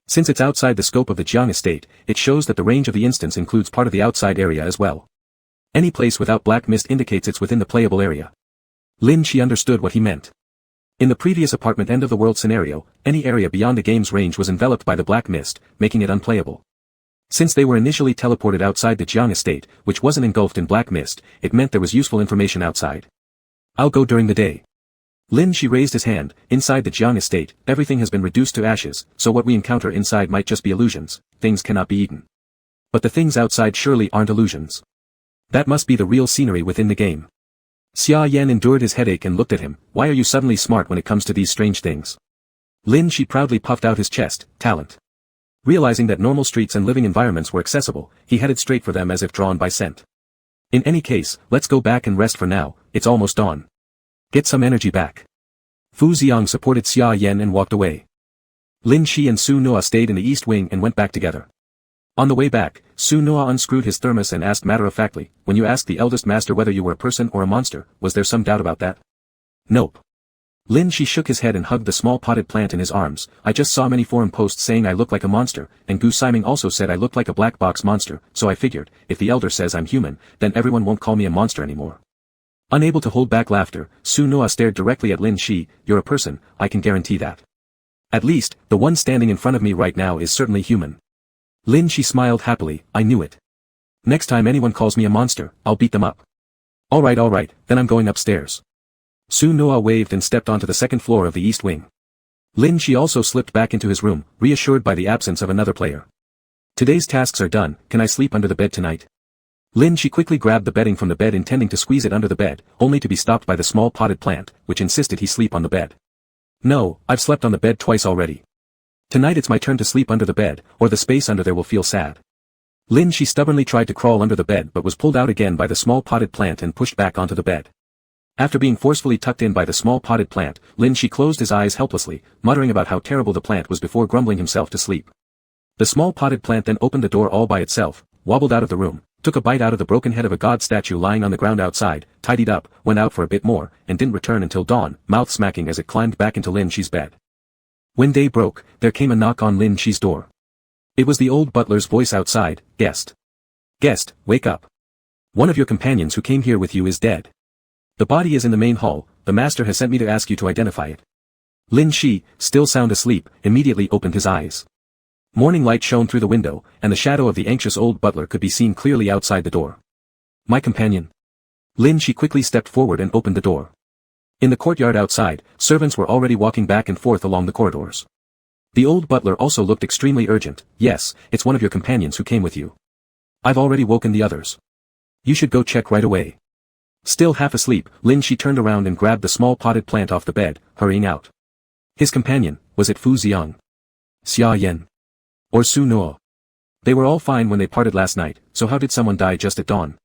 [SPEAKER 1] Since it's outside the scope of the Jiang estate, it shows that the range of the instance includes part of the outside area as well. Any place without black mist indicates it's within the playable area. Lin Shi understood what he meant. In the previous apartment end of the world scenario, any area beyond the game's range was enveloped by the black mist, making it unplayable. Since they were initially teleported outside the Jiang estate, which wasn't engulfed in black mist, it meant there was useful information outside. I'll go during the day. Lin Shi raised his hand. Inside the Jiang estate, everything has been reduced to ashes, so what we encounter inside might just be illusions, things cannot be eaten. But the things outside surely aren't illusions. That must be the real scenery within the game. Xia Yan endured his headache and looked at him. Why are you suddenly smart when it comes to these strange things? Lin Shi proudly puffed out his chest. Talent. Realizing that normal streets and living environments were accessible, he headed straight for them as if drawn by scent. In any case, let's go back and rest for now, it's almost dawn. Get some energy back. Fu Xiang supported Xia Yan and walked away. Lin Shi and Su Noa stayed in the east wing and went back together. On the way back, Su Noa unscrewed his thermos and asked matter-of-factly, when you asked the eldest master whether you were a person or a monster, was there some doubt about that? Nope. Lin Shi shook his head and hugged the small potted plant in his arms. I just saw many forum posts saying I look like a monster, and Gu Siming also said I look like a black box monster, so I figured, if the elder says I'm human, then everyone won't call me a monster anymore. Unable to hold back laughter, Su Noa stared directly at Lin Shi. You're a person, I can guarantee that. At least, the one standing in front of me right now is certainly human. Lin Shi smiled happily. I knew it. Next time anyone calls me a monster, I'll beat them up. Alright, then I'm going upstairs. Su Noa waved and stepped onto the second floor of the east wing. Lin Shi also slipped back into his room, reassured by the absence of another player. Today's tasks are done, can I sleep under the bed tonight? Lin Shi quickly grabbed the bedding from the bed intending to squeeze it under the bed, only to be stopped by the small potted plant, which insisted he sleep on the bed. No, I've slept on the bed twice already. Tonight it's my turn to sleep under the bed, or the space under there will feel sad. Lin Shi stubbornly tried to crawl under the bed but was pulled out again by the small potted plant and pushed back onto the bed. After being forcefully tucked in by the small potted plant, Lin Shi closed his eyes helplessly, muttering about how terrible the plant was before grumbling himself to sleep. The small potted plant then opened the door all by itself, wobbled out of the room, took a bite out of the broken head of a god statue lying on the ground outside, tidied up, went out for a bit more, and didn't return until dawn, mouth smacking as it climbed back into Lin Shi's bed. When day broke, there came a knock on Lin Shi's door. It was the old butler's voice outside. Guest. Guest, wake up. One of your companions who came here with you is dead. The body is in the main hall, the master has sent me to ask you to identify it. Lin Shi, still sound asleep, immediately opened his eyes. Morning light shone through the window, and the shadow of the anxious old butler could be seen clearly outside the door. My companion. Lin Shi quickly stepped forward and opened the door. In the courtyard outside, servants were already walking back and forth along the corridors. The old butler also looked extremely urgent. Yes, it's one of your companions who came with you. I've already woken the others. You should go check right away. Still half asleep, Lin Shi turned around and grabbed the small potted plant off the bed, hurrying out. His companion, was it Fu Xiang? Xia Yan? Or Su Noa? They were all fine when they parted last night, so how did someone die just at dawn?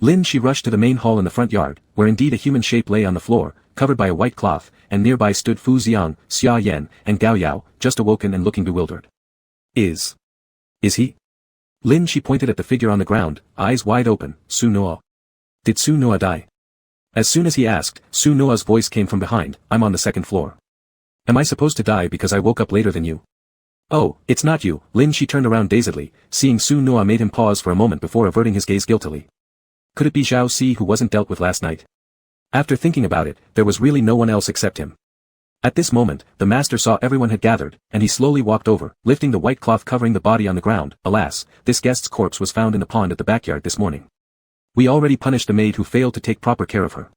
[SPEAKER 1] Lin Shi rushed to the main hall in the front yard, where indeed a human shape lay on the floor, covered by a white cloth, and nearby stood Fu Xiang, Xia Yan, and Gao Yao, just awoken and looking bewildered. Is he? Lin Shi pointed at the figure on the ground, eyes wide open. Su Noa. Did Su Noa die? As soon as he asked, Su Noa's voice came from behind. I'm on the second floor. Am I supposed to die because I woke up later than you? Oh, it's not you. Lin Shi turned around dazedly, seeing Su Noa made him pause for a moment before averting his gaze guiltily. Could it be Zhao Si who wasn't dealt with last night? After thinking about it, there was really no one else except him. At this moment, the master saw everyone had gathered, and he slowly walked over, lifting the white cloth covering the body on the ground. Alas, this guest's corpse was found in the pond at the backyard this morning. We already punished the maid who failed to take proper care of her.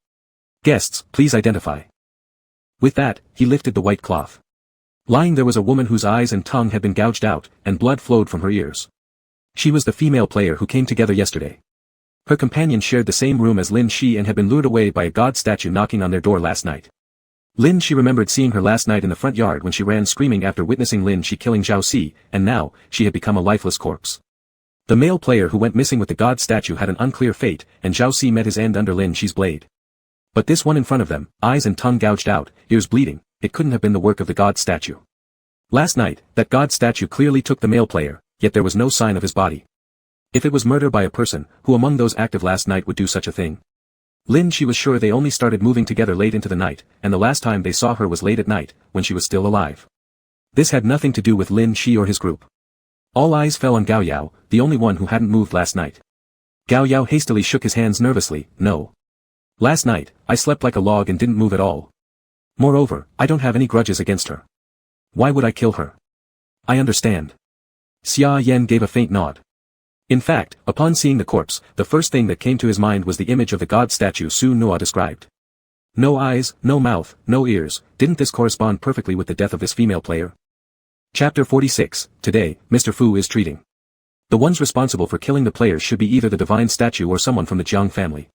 [SPEAKER 1] Guests, please identify. With that, he lifted the white cloth. Lying there was a woman whose eyes and tongue had been gouged out, and blood flowed from her ears. She was the female player who came together yesterday. Her companion shared the same room as Lin Shi and had been lured away by a god statue knocking on their door last night. Lin Shi remembered seeing her last night in the front yard when she ran screaming after witnessing Lin Shi killing Zhao Si, and now, she had become a lifeless corpse. The male player who went missing with the god statue had an unclear fate, and Zhao Si met his end under Lin Shi's blade. But this one in front of them, eyes and tongue gouged out, ears bleeding, it couldn't have been the work of the god statue. Last night, that god statue clearly took the male player, yet there was no sign of his body. If it was murder by a person, who among those active last night would do such a thing? Lin Shi was sure they only started moving together late into the night, and the last time they saw her was late at night, when she was still alive. This had nothing to do with Lin Shi or his group. All eyes fell on Gao Yao, the only one who hadn't moved last night. Gao Yao hastily shook his hands nervously. No. Last night, I slept like a log and didn't move at all. Moreover, I don't have any grudges against her. Why would I kill her? I understand. Xia Yan gave a faint nod. In fact, upon seeing the corpse, the first thing that came to his mind was the image of the god statue Su Noa described. No eyes, no mouth, no ears, didn't this correspond perfectly with the death of this female player? Chapter 46, Today, Mr. Fu is treating. The ones responsible for killing the players should be either the divine statue or someone from the Jiang family.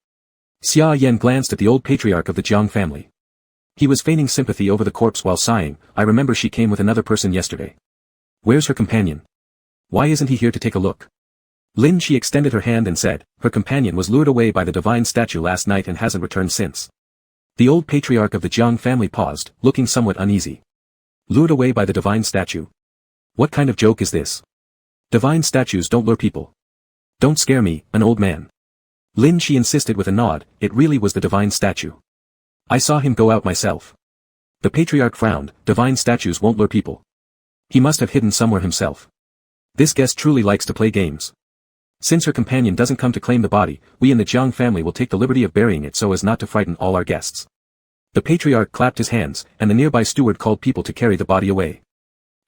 [SPEAKER 1] Xia Yan glanced at the old patriarch of the Jiang family. He was feigning sympathy over the corpse while sighing. I remember she came with another person yesterday. Where's her companion? Why isn't he here to take a look? Lin Shi extended her hand and said, her companion was lured away by the divine statue last night and hasn't returned since. The old patriarch of the Jiang family paused, looking somewhat uneasy. Lured away by the divine statue? What kind of joke is this? Divine statues don't lure people. Don't scare me, an old man. Lin Shi insisted with a nod, it really was the divine statue. I saw him go out myself. The patriarch frowned, divine statues won't lure people. He must have hidden somewhere himself. This guest truly likes to play games. Since her companion doesn't come to claim the body, we in the Jiang family will take the liberty of burying it so as not to frighten all our guests. The patriarch clapped his hands, and the nearby steward called people to carry the body away.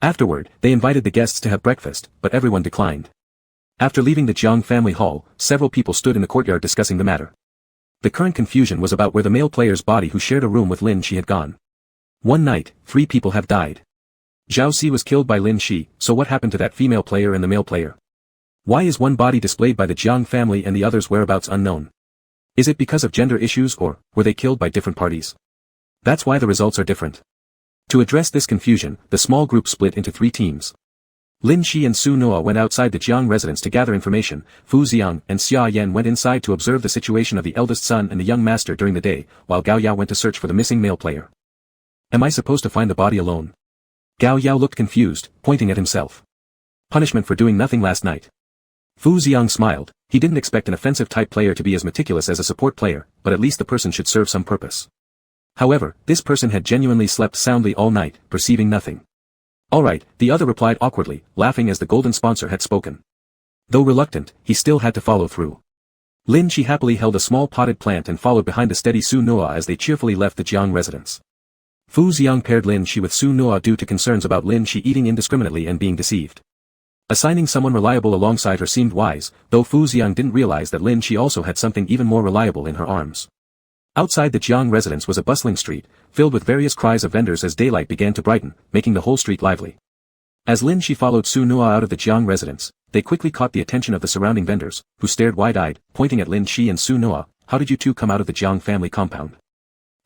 [SPEAKER 1] Afterward, they invited the guests to have breakfast, but everyone declined. After leaving the Jiang family hall, several people stood in the courtyard discussing the matter. The current confusion was about where the male player's body who shared a room with Lin Shi had gone. One night, 3 people have died. Zhao Si was killed by Lin Shi, so what happened to that female player and the male player? Why is one body displayed by the Jiang family and the other's whereabouts unknown? Is it because of gender issues or were they killed by different parties? That's why the results are different. To address this confusion, the small group split into 3 teams. Lin Shi and Su Noa went outside the Jiang residence to gather information, Fu Xiang and Xia Yan went inside to observe the situation of the eldest son and the young master during the day, while Gao Yao went to search for the missing male player. Am I supposed to find the body alone? Gao Yao looked confused, pointing at himself. Punishment for doing nothing last night. Fu Xiang smiled, he didn't expect an offensive type player to be as meticulous as a support player, but at least the person should serve some purpose. However, this person had genuinely slept soundly all night, perceiving nothing. Alright, the other replied awkwardly, laughing as the golden sponsor had spoken. Though reluctant, he still had to follow through. Lin Shi happily held a small potted plant and followed behind the steady Su Noa as they cheerfully left the Jiang residence. Fu Xiang paired Lin Shi with Su Noa due to concerns about Lin Shi eating indiscriminately and being deceived. Assigning someone reliable alongside her seemed wise, though Fu Xiang didn't realize that Lin Shi also had something even more reliable in her arms. Outside the Jiang residence was a bustling street, filled with various cries of vendors as daylight began to brighten, making the whole street lively. As Lin Shi followed Su Noa out of the Jiang residence, they quickly caught the attention of the surrounding vendors, who stared wide-eyed, pointing at Lin Shi and Su Noa. How did you two come out of the Jiang family compound?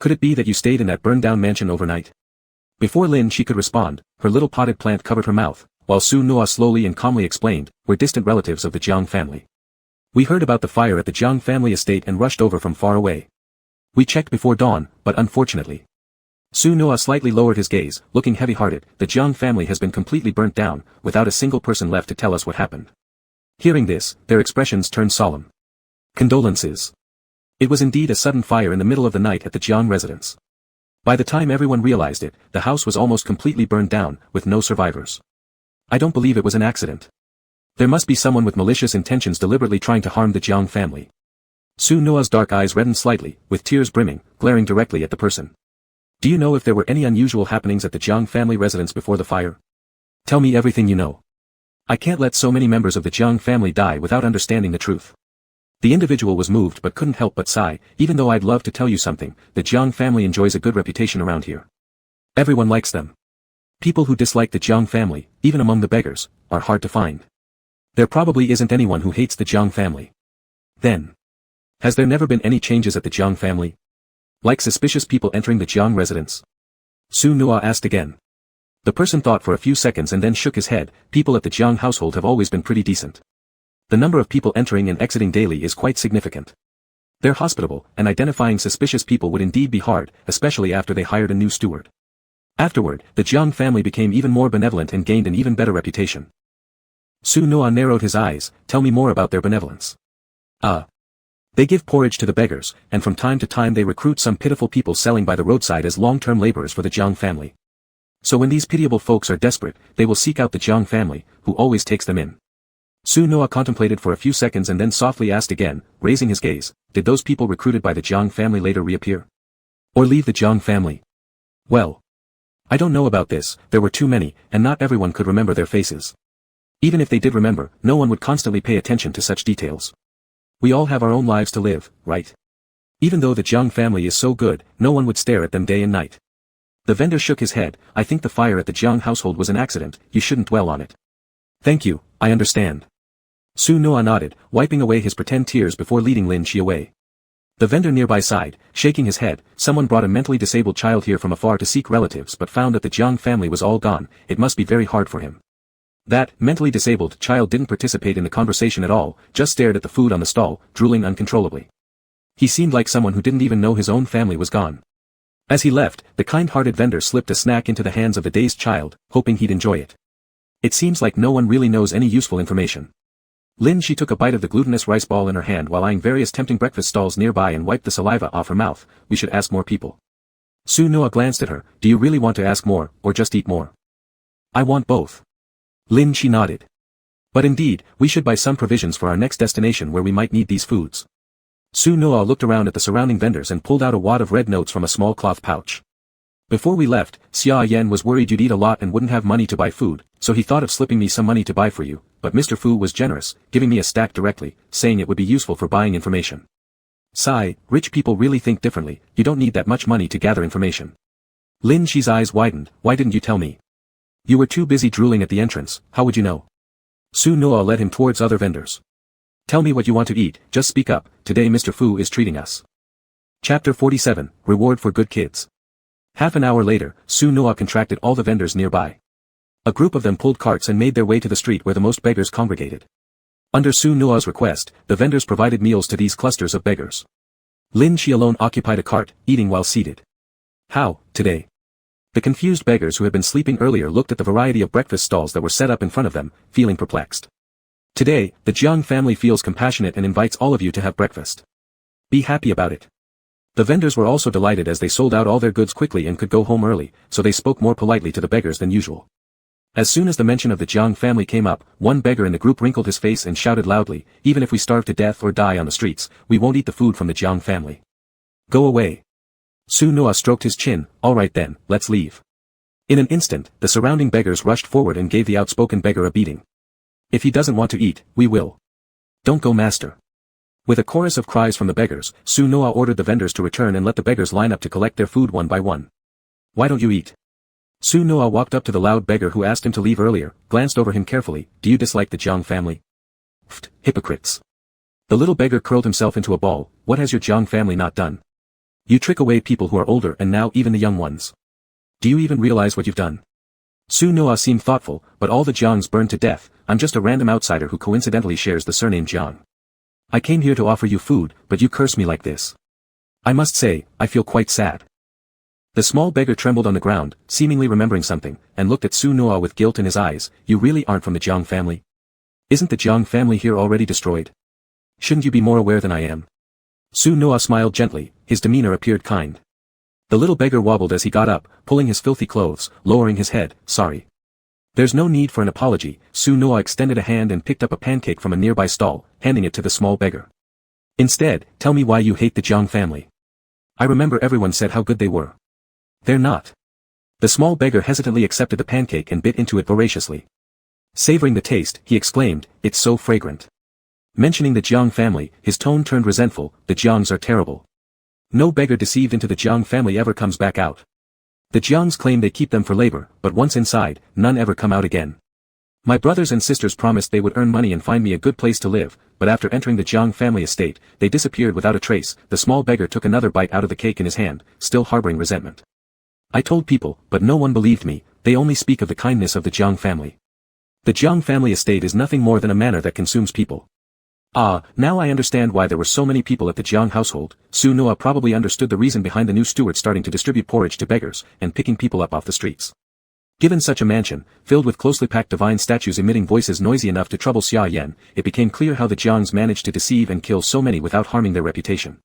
[SPEAKER 1] Could it be that you stayed in that burned-down mansion overnight? Before Lin Shi could respond, her little potted plant covered her mouth, while Su Noa slowly and calmly explained, we're distant relatives of the Jiang family. We heard about the fire at the Jiang family estate and rushed over from far away. We checked before dawn, but unfortunately. Su Noa slightly lowered his gaze, looking heavy-hearted. The Jiang family has been completely burnt down, without a single person left to tell us what happened. Hearing this, their expressions turned solemn. Condolences. It was indeed a sudden fire in the middle of the night at the Jiang residence. By the time everyone realized it, the house was almost completely burned down, with no survivors. I don't believe it was an accident. There must be someone with malicious intentions deliberately trying to harm the Jiang family. Su Noa's dark eyes reddened slightly, with tears brimming, glaring directly at the person. Do you know if there were any unusual happenings at the Jiang family residence before the fire? Tell me everything you know. I can't let so many members of the Jiang family die without understanding the truth. The individual was moved but couldn't help but sigh. Even though I'd love to tell you something, the Jiang family enjoys a good reputation around here. Everyone likes them. People who dislike the Jiang family, even among the beggars, are hard to find. There probably isn't anyone who hates the Jiang family. Then, has there never been any changes at the Jiang family? Like suspicious people entering the Jiang residence? Su Noa asked again. The person thought for a few seconds and then shook his head. People at the Jiang household have always been pretty decent. The number of people entering and exiting daily is quite significant. They're hospitable, and identifying suspicious people would indeed be hard, especially after they hired a new steward. Afterward, the Jiang family became even more benevolent and gained an even better reputation. Su Noa narrowed his eyes. Tell me more about their benevolence. They give porridge to the beggars, and from time to time they recruit some pitiful people selling by the roadside as long-term laborers for the Jiang family. So when these pitiable folks are desperate, they will seek out the Jiang family, who always takes them in. Su Noa contemplated for a few seconds and then softly asked again, raising his gaze, did those people recruited by the Jiang family later reappear? Or leave the Jiang family? Well, I don't know about this. There were too many, and not everyone could remember their faces. Even if they did remember, no one would constantly pay attention to such details. We all have our own lives to live, right? Even though the Jiang family is so good, no one would stare at them day and night. The vendor shook his head. I think the fire at the Jiang household was an accident. You shouldn't dwell on it. Thank you, I understand. Su Noa nodded, wiping away his pretend tears before leading Lin Shi away. The vendor nearby sighed, shaking his head. Someone brought a mentally disabled child here from afar to seek relatives but found that the Jiang family was all gone. It must be very hard for him. That mentally disabled child didn't participate in the conversation at all, just stared at the food on the stall, drooling uncontrollably. He seemed like someone who didn't even know his own family was gone. As he left, the kind-hearted vendor slipped a snack into the hands of the dazed child, hoping he'd enjoy it. It seems like no one really knows any useful information. She took a bite of the glutinous rice ball in her hand while eyeing various tempting breakfast stalls nearby and wiped the saliva off her mouth. We should ask more people. Su Noa glanced at her. Do you really want to ask more, or just eat more? I want both. She nodded. But indeed, we should buy some provisions for our next destination where we might need these foods. Su Noa looked around at the surrounding vendors and pulled out a wad of red notes from a small cloth pouch. Before we left, Xia Yan was worried you'd eat a lot and wouldn't have money to buy food, so he thought of slipping me some money to buy for you, but Mr. Fu was generous, giving me a stack directly, saying it would be useful for buying information. Sigh, rich people really think differently, you don't need that much money to gather information. Xi's eyes widened. Why didn't you tell me? You were too busy drooling at the entrance, how would you know? Su Noa led him towards other vendors. Tell me what you want to eat, just speak up, today Mr. Fu is treating us. Chapter 47, Reward for Good Kids. Half an hour later, Su Noa contracted all the vendors nearby. A group of them pulled carts and made their way to the street where the most beggars congregated. Under Su Noa's request, the vendors provided meals to these clusters of beggars. Shi alone occupied a cart, eating while seated. How, today? The confused beggars who had been sleeping earlier looked at the variety of breakfast stalls that were set up in front of them, feeling perplexed. Today, the Jiang family feels compassionate and invites all of you to have breakfast. Be happy about it. The vendors were also delighted as they sold out all their goods quickly and could go home early, so they spoke more politely to the beggars than usual. As soon as the mention of the Jiang family came up, one beggar in the group wrinkled his face and shouted loudly, even if we starve to death or die on the streets, we won't eat the food from the Jiang family. Go away. Su Noa stroked his chin. All right then, let's leave. In an instant, the surrounding beggars rushed forward and gave the outspoken beggar a beating. If he doesn't want to eat, we will. Don't go, master. With a chorus of cries from the beggars, Su Noa ordered the vendors to return and let the beggars line up to collect their food one by one. Why don't you eat? Su Noa walked up to the loud beggar who asked him to leave earlier, glanced over him carefully. Do you dislike the Jiang family? Pfft, hypocrites. The little beggar curled himself into a ball. What has your Jiang family not done? You trick away people who are older and now even the young ones. Do you even realize what you've done? Su Noa seemed thoughtful, but all the Jiangs burned to death. I'm just a random outsider who coincidentally shares the surname Jiang. I came here to offer you food, but you curse me like this. I must say, I feel quite sad. The small beggar trembled on the ground, seemingly remembering something, and looked at Su Noa with guilt in his eyes. You really aren't from the Jiang family? Isn't the Jiang family here already destroyed? Shouldn't you be more aware than I am? Su Noa smiled gently, his demeanor appeared kind. The little beggar wobbled as he got up, pulling his filthy clothes, lowering his head. Sorry. There's no need for an apology. Su Noa extended a hand and picked up a pancake from a nearby stall, handing it to the small beggar. Instead, tell me why you hate the Jiang family. I remember everyone said how good they were. They're not. The small beggar hesitantly accepted the pancake and bit into it voraciously. Savoring the taste, he exclaimed, it's so fragrant. Mentioning the Jiang family, his tone turned resentful. The Jiangs are terrible. No beggar deceived into the Jiang family ever comes back out. The Jiangs claim they keep them for labor, but once inside, none ever come out again. My brothers and sisters promised they would earn money and find me a good place to live, but after entering the Jiang family estate, they disappeared without a trace. The small beggar took another bite out of the cake in his hand, still harboring resentment. I told people, but no one believed me. They only speak of the kindness of the Jiang family. The Jiang family estate is nothing more than a manor that consumes people. Ah, now I understand why there were so many people at the Jiang household. Su Noa probably understood the reason behind the new steward starting to distribute porridge to beggars, and picking people up off the streets. Given such a mansion, filled with closely packed divine statues emitting voices noisy enough to trouble Xia Yan, it became clear how the Jiangs managed to deceive and kill so many without harming their reputation.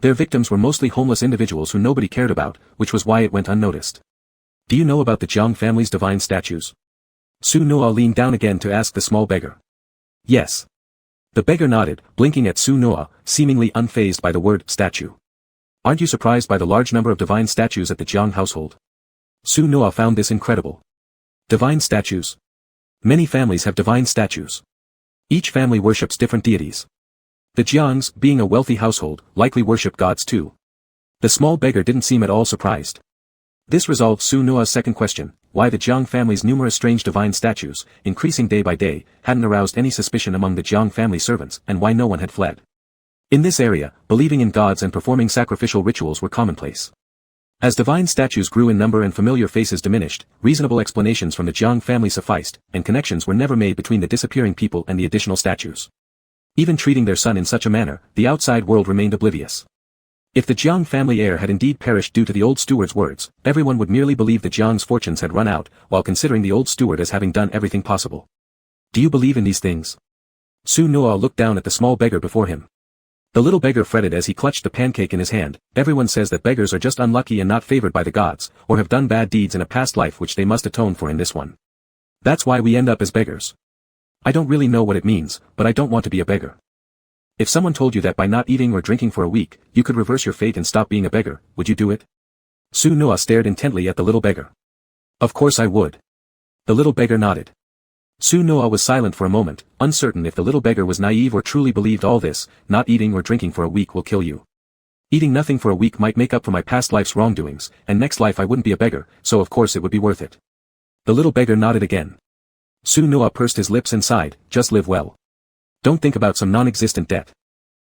[SPEAKER 1] Their victims were mostly homeless individuals who nobody cared about, which was why it went unnoticed. Do you know about the Jiang family's divine statues? Su Noa leaned down again to ask the small beggar. Yes. The beggar nodded, blinking at Su Noa, seemingly unfazed by the word statue. Aren't you surprised by the large number of divine statues at the Jiang household? Su Noa found this incredible. Divine statues. Many families have divine statues. Each family worships different deities. The Jiangs, being a wealthy household, likely worship gods too. The small beggar didn't seem at all surprised. This resolved Su Noa's second question, why the Jiang family's numerous strange divine statues, increasing day by day, hadn't aroused any suspicion among the Jiang family servants, and why no one had fled. In this area, believing in gods and performing sacrificial rituals were commonplace. As divine statues grew in number and familiar faces diminished, reasonable explanations from the Jiang family sufficed, and connections were never made between the disappearing people and the additional statues. Even treating their son in such a manner, the outside world remained oblivious. If the Jiang family heir had indeed perished due to the old steward's words, everyone would merely believe the Jiang's fortunes had run out, while considering the old steward as having done everything possible. Do you believe in these things? Su Noa looked down at the small beggar before him. The little beggar fretted as he clutched the pancake in his hand. Everyone says that beggars are just unlucky and not favored by the gods, or have done bad deeds in a past life which they must atone for in this one. That's why we end up as beggars. I don't really know what it means, but I don't want to be a beggar. If someone told you that by not eating or drinking for a week, you could reverse your fate and stop being a beggar, would you do it? Su Noa stared intently at the little beggar. Of course I would. The little beggar nodded. Su Noa was silent for a moment, uncertain if the little beggar was naive or truly believed all this. Not eating or drinking for a week will kill you. Eating nothing for a week might make up for my past life's wrongdoings, and next life I wouldn't be a beggar, so of course it would be worth it. The little beggar nodded again. Su Noa pursed his lips and sighed, just live well. Don't think about some non-existent debt.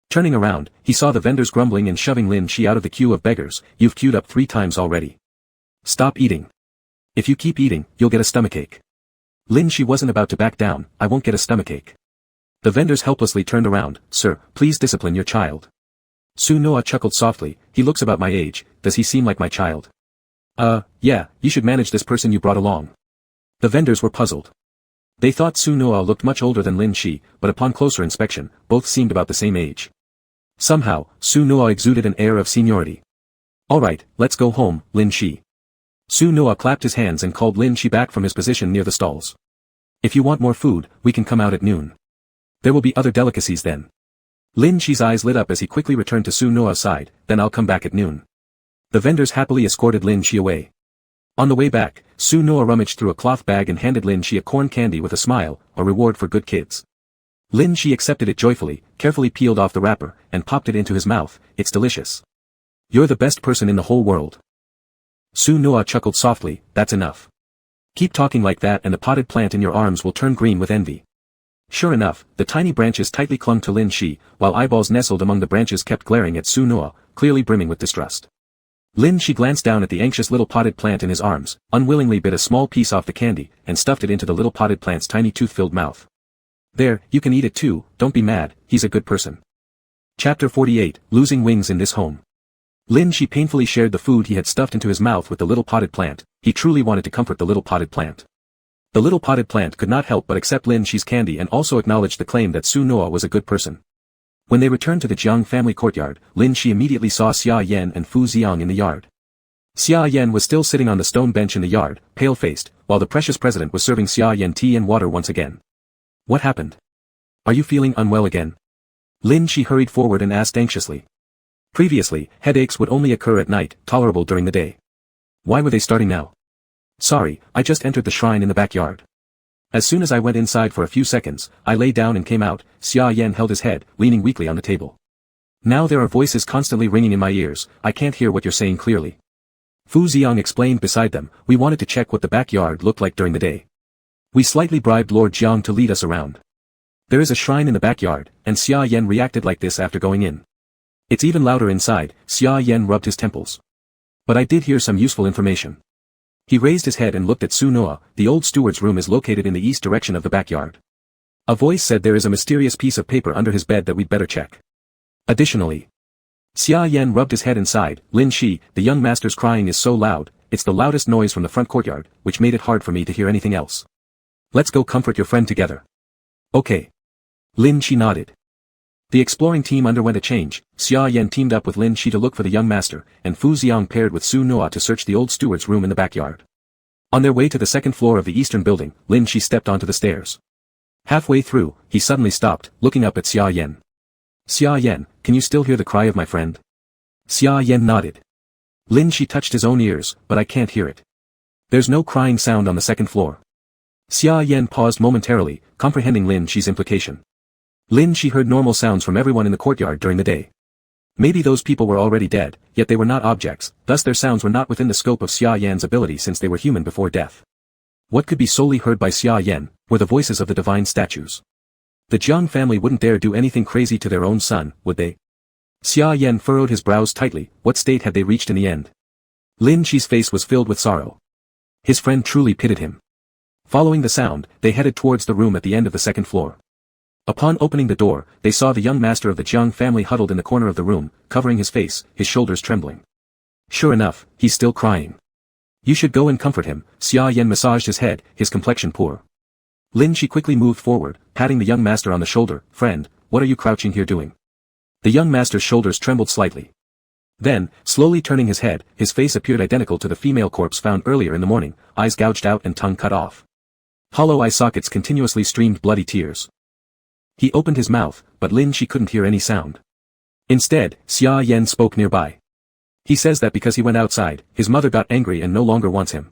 [SPEAKER 1] Turning around, he saw the vendors grumbling and shoving Lin Shi out of the queue of beggars. You've queued up 3 times already. Stop eating. If you keep eating, you'll get a stomachache. Lin Shi wasn't about to back down. I won't get a stomachache. The vendors helplessly turned around. Sir, please discipline your child. Su Noa chuckled softly. He looks about my age. Does he seem like my child? Yeah, you should manage this person you brought along. The vendors were puzzled. They thought Su Noa looked much older than Lin Shi, but upon closer inspection, both seemed about the same age. Somehow, Su Noa exuded an air of seniority. Alright, let's go home, Lin Shi. Su Noa clapped his hands and called Lin Shi back from his position near the stalls. If you want more food, we can come out at noon. There will be other delicacies then. Lin Shi's eyes lit up as he quickly returned to Su Noa's side. Then I'll come back at noon. The vendors happily escorted Lin Shi away. On the way back, Su Noa rummaged through a cloth bag and handed Lin Shi a corn candy with a smile, a reward for good kids. Lin Shi accepted it joyfully, carefully peeled off the wrapper, and popped it into his mouth. It's delicious. You're the best person in the whole world. Su Noa chuckled softly. That's enough. Keep talking like that and the potted plant in your arms will turn green with envy. Sure enough, the tiny branches tightly clung to Lin Shi, while eyeballs nestled among the branches kept glaring at Su Noa, clearly brimming with distrust. Lin Shi glanced down at the anxious little potted plant in his arms, unwillingly bit a small piece off the candy, and stuffed it into the little potted plant's tiny tooth-filled mouth. There, you can eat it too, don't be mad, he's a good person. Chapter 48, Losing Wings in This Home. Lin Shi painfully shared the food he had stuffed into his mouth with the little potted plant. He truly wanted to comfort the little potted plant. The little potted plant could not help but accept Lin Shi's candy and also acknowledged the claim that Su Noa was a good person. When they returned to the Jiang family courtyard, Lin Shi immediately saw Xia Yan and Fu Xiang in the yard. Xia Yan was still sitting on the stone bench in the yard, pale-faced, while the precious president was serving Xia Yan tea and water once again. What happened? Are you feeling unwell again? Lin Shi hurried forward and asked anxiously. Previously, headaches would only occur at night, tolerable during the day. Why were they starting now? Sorry, I just entered the shrine in the backyard. As soon as I went inside for a few seconds, I lay down and came out. Xia Yan held his head, leaning weakly on the table. Now there are voices constantly ringing in my ears, I can't hear what you're saying clearly. Fu Xiang explained beside them, we wanted to check what the backyard looked like during the day. We slightly bribed Lord Jiang to lead us around. There is a shrine in the backyard, and Xia Yan reacted like this after going in. It's even louder inside. Xia Yan rubbed his temples. But I did hear some useful information. He raised his head and looked at Su Noa. The old steward's room is located in the east direction of the backyard. A voice said there is a mysterious piece of paper under his bed that we'd better check. Additionally, Xia Yan rubbed his head and sighed. Lin Shi, the young master's crying is so loud, it's the loudest noise from the front courtyard, which made it hard for me to hear anything else. Let's go comfort your friend together. Okay. Lin Shi nodded. The exploring team underwent a change. Xia Yan teamed up with Lin Shi to look for the young master, and Fu Xiang paired with Su Noa to search the old steward's room in the backyard. On their way to the second floor of the eastern building, Lin Shi stepped onto the stairs. Halfway through, he suddenly stopped, looking up at Xia Yan. Xia Yan, can you still hear the cry of my friend? Xia Yan nodded. Lin Shi touched his own ears, but I can't hear it. There's no crying sound on the second floor. Xia Yan paused momentarily, comprehending Lin Shi's implication. Lin Shi heard normal sounds from everyone in the courtyard during the day. Maybe those people were already dead, yet they were not objects, thus their sounds were not within the scope of Xia Yan's ability since they were human before death. What could be solely heard by Xia Yan were the voices of the divine statues. The Jiang family wouldn't dare do anything crazy to their own son, would they? Xia Yan furrowed his brows tightly. What state had they reached in the end? Lin Shi's face was filled with sorrow. His friend truly pitied him. Following the sound, they headed towards the room at the end of the second floor. Upon opening the door, they saw the young master of the Jiang family huddled in the corner of the room, covering his face, his shoulders trembling. Sure enough, he's still crying. You should go and comfort him. Xia Yan massaged his head, his complexion poor. Lin Shi quickly moved forward, patting the young master on the shoulder. Friend, what are you crouching here doing? The young master's shoulders trembled slightly. Then, slowly turning his head, his face appeared identical to the female corpse found earlier in the morning, eyes gouged out and tongue cut off. Hollow eye sockets continuously streamed bloody tears. He opened his mouth, but Lin Shi couldn't hear any sound. Instead, Xia Yan spoke nearby. He says that because he went outside, his mother got angry and no longer wants him.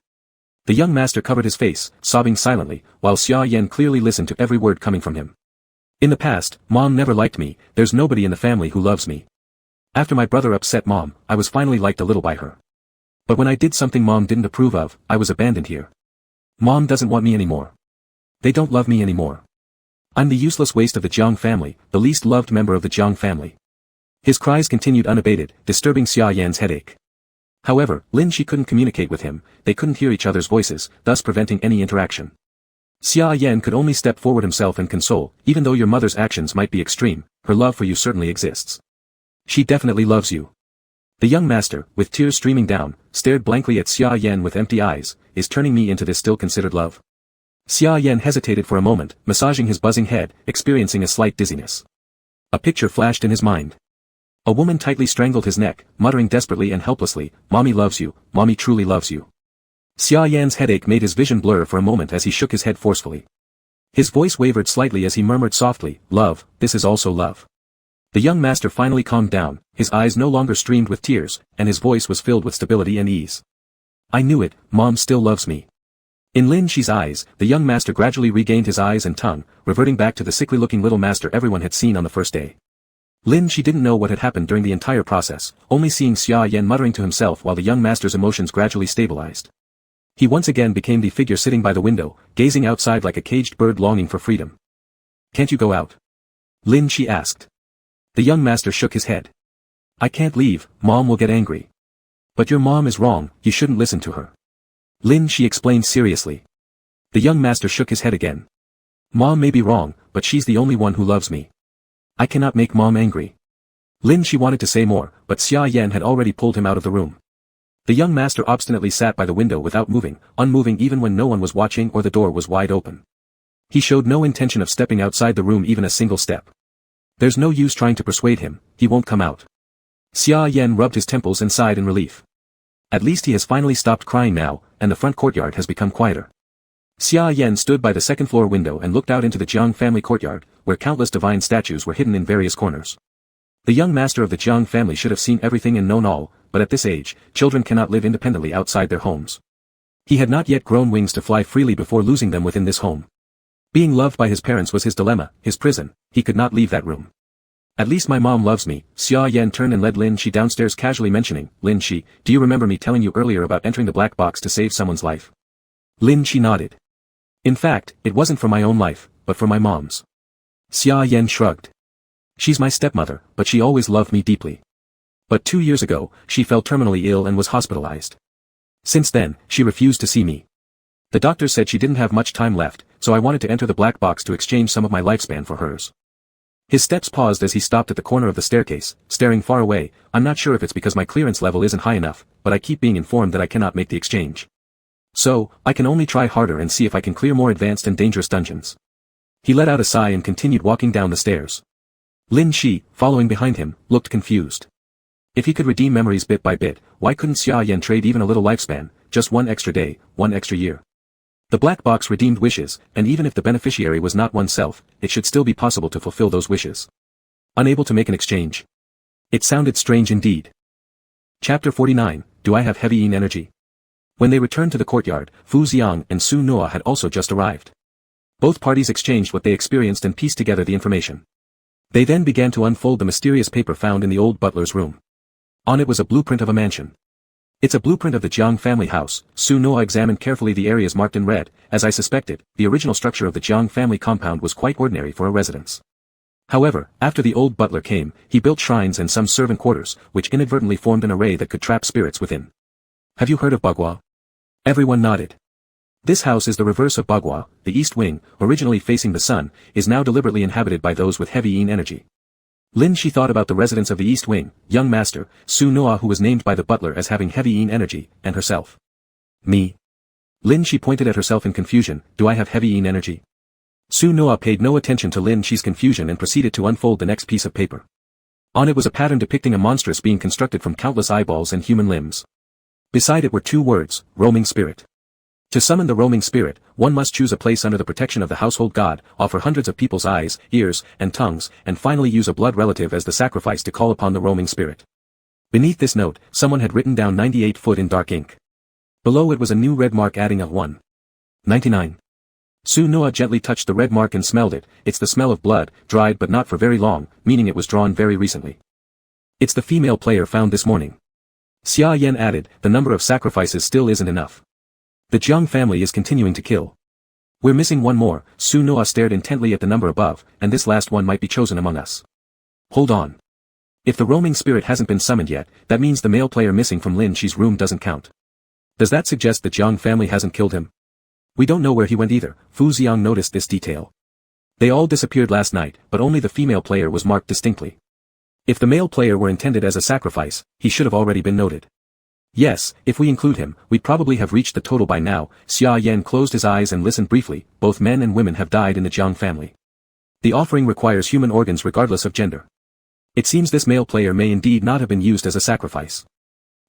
[SPEAKER 1] The young master covered his face, sobbing silently, while Xia Yan clearly listened to every word coming from him. In the past, Mom never liked me. There's nobody in the family who loves me. After my brother upset Mom, I was finally liked a little by her. But when I did something Mom didn't approve of, I was abandoned here. Mom doesn't want me anymore. They don't love me anymore. I'm the useless waste of the Jiang family, the least loved member of the Jiang family. His cries continued unabated, disturbing Xia Yan's headache. However, Lin Shi couldn't communicate with him, they couldn't hear each other's voices, thus preventing any interaction. Xia Yan could only step forward himself and console. Even though your mother's actions might be extreme, her love for you certainly exists. She definitely loves you. The young master, with tears streaming down, stared blankly at Xia Yan with empty eyes. Is turning me into this still considered love? Xia Yan hesitated for a moment, massaging his buzzing head, experiencing a slight dizziness. A picture flashed in his mind. A woman tightly strangled his neck, muttering desperately and helplessly, Mommy loves you, Mommy truly loves you. Xia Yan's headache made his vision blur for a moment as he shook his head forcefully. His voice wavered slightly as he murmured softly, Love, this is also love. The young master finally calmed down, his eyes no longer streamed with tears, and his voice was filled with stability and ease. I knew it, Mom still loves me. In Lin Shi's eyes, the young master gradually regained his eyes and tongue, reverting back to the sickly-looking little master everyone had seen on the first day. Lin Shi didn't know what had happened during the entire process, only seeing Xia Yan muttering to himself while the young master's emotions gradually stabilized. He once again became the figure sitting by the window, gazing outside like a caged bird longing for freedom. Can't you go out? Lin Shi asked. The young master shook his head. I can't leave, Mom will get angry. But your mom is wrong, you shouldn't listen to her. Lin Shi explained seriously. The young master shook his head again. Mom may be wrong, but she's the only one who loves me. I cannot make Mom angry. Lin Shi wanted to say more, but Xia Yan had already pulled him out of the room. The young master obstinately sat by the window without moving, unmoving even when no one was watching or the door was wide open. He showed no intention of stepping outside the room even a single step. There's no use trying to persuade him, he won't come out. Xia Yan rubbed his temples and sighed in relief. At least he has finally stopped crying now, and the front courtyard has become quieter. Xia Yan stood by the second-floor window and looked out into the Jiang family courtyard, where countless divine statues were hidden in various corners. The young master of the Jiang family should have seen everything and known all, but at this age, children cannot live independently outside their homes. He had not yet grown wings to fly freely before losing them within this home. Being loved by his parents was his dilemma, his prison, he could not leave that room. At least my mom loves me. Xia Yan turned and led Lin Shi downstairs casually mentioning, Lin Shi, do you remember me telling you earlier about entering the black box to save someone's life? Lin Shi nodded. In fact, it wasn't for my own life, but for my mom's. Xia Yan shrugged. She's my stepmother, but she always loved me deeply. But 2 years ago, she fell terminally ill and was hospitalized. Since then, she refused to see me. The doctor said she didn't have much time left, so I wanted to enter the black box to exchange some of my lifespan for hers. His steps paused as he stopped at the corner of the staircase, staring far away. I'm not sure if it's because my clearance level isn't high enough, but I keep being informed that I cannot make the exchange. So, I can only try harder and see if I can clear more advanced and dangerous dungeons. He let out a sigh and continued walking down the stairs. Lin Shi, following behind him, looked confused. If he could redeem memories bit by bit, why couldn't Xia Yan trade even a little lifespan, just 1 extra day, 1 extra year? The black box redeemed wishes, and even if the beneficiary was not oneself, it should still be possible to fulfill those wishes. Unable to make an exchange. It sounded strange indeed. Chapter 49, Do I Have Heavy Yin Energy? When they returned to the courtyard, Fu Xiang and Su Noa had also just arrived. Both parties exchanged what they experienced and pieced together the information. They then began to unfold the mysterious paper found in the old butler's room. On it was a blueprint of a mansion. It's a blueprint of the Jiang family house. Su Noa examined carefully the areas marked in red. As I suspected, the original structure of the Jiang family compound was quite ordinary for a residence. However, after the old butler came, he built shrines and some servant quarters, which inadvertently formed an array that could trap spirits within. Have you heard of Bagua? Everyone nodded. This house is the reverse of Bagua. The east wing, originally facing the sun, is now deliberately inhabited by those with heavy yin energy. Lin Shi thought about the residents of the east wing, young master, Su Noa who was named by the butler as having heavy yin energy, and herself. Me. Lin Shi pointed at herself in confusion, do I have heavy yin energy? Su Noa paid no attention to Lin Shi's confusion and proceeded to unfold the next piece of paper. On it was a pattern depicting a monstrous being constructed from countless eyeballs and human limbs. Beside it were two words, roaming spirit. To summon the roaming spirit, one must choose a place under the protection of the household god, offer hundreds of people's eyes, ears, and tongues, and finally use a blood relative as the sacrifice to call upon the roaming spirit. Beneath this note, someone had written down 98 foot in dark ink. Below it was a new red mark adding a 1. 99. Su Noa gently touched the red mark and smelled it. It's the smell of blood, dried but not for very long, meaning it was drawn very recently. It's the female player found this morning. Xia Yan added, the number of sacrifices still isn't enough. The Jiang family is continuing to kill. We're missing one more. Su Noa stared intently at the number above, and this last one might be chosen among us. Hold on. If the roaming spirit hasn't been summoned yet, that means the male player missing from Lin Shi's room doesn't count. Does that suggest the Jiang family hasn't killed him? We don't know where he went either. Fu Xiang noticed this detail. They all disappeared last night, but only the female player was marked distinctly. If the male player were intended as a sacrifice, he should have already been noted. Yes, if we include him, we'd probably have reached the total by now. Xia Yan closed his eyes and listened briefly. Both men and women have died in the Jiang family. The offering requires human organs regardless of gender. It seems this male player may indeed not have been used as a sacrifice.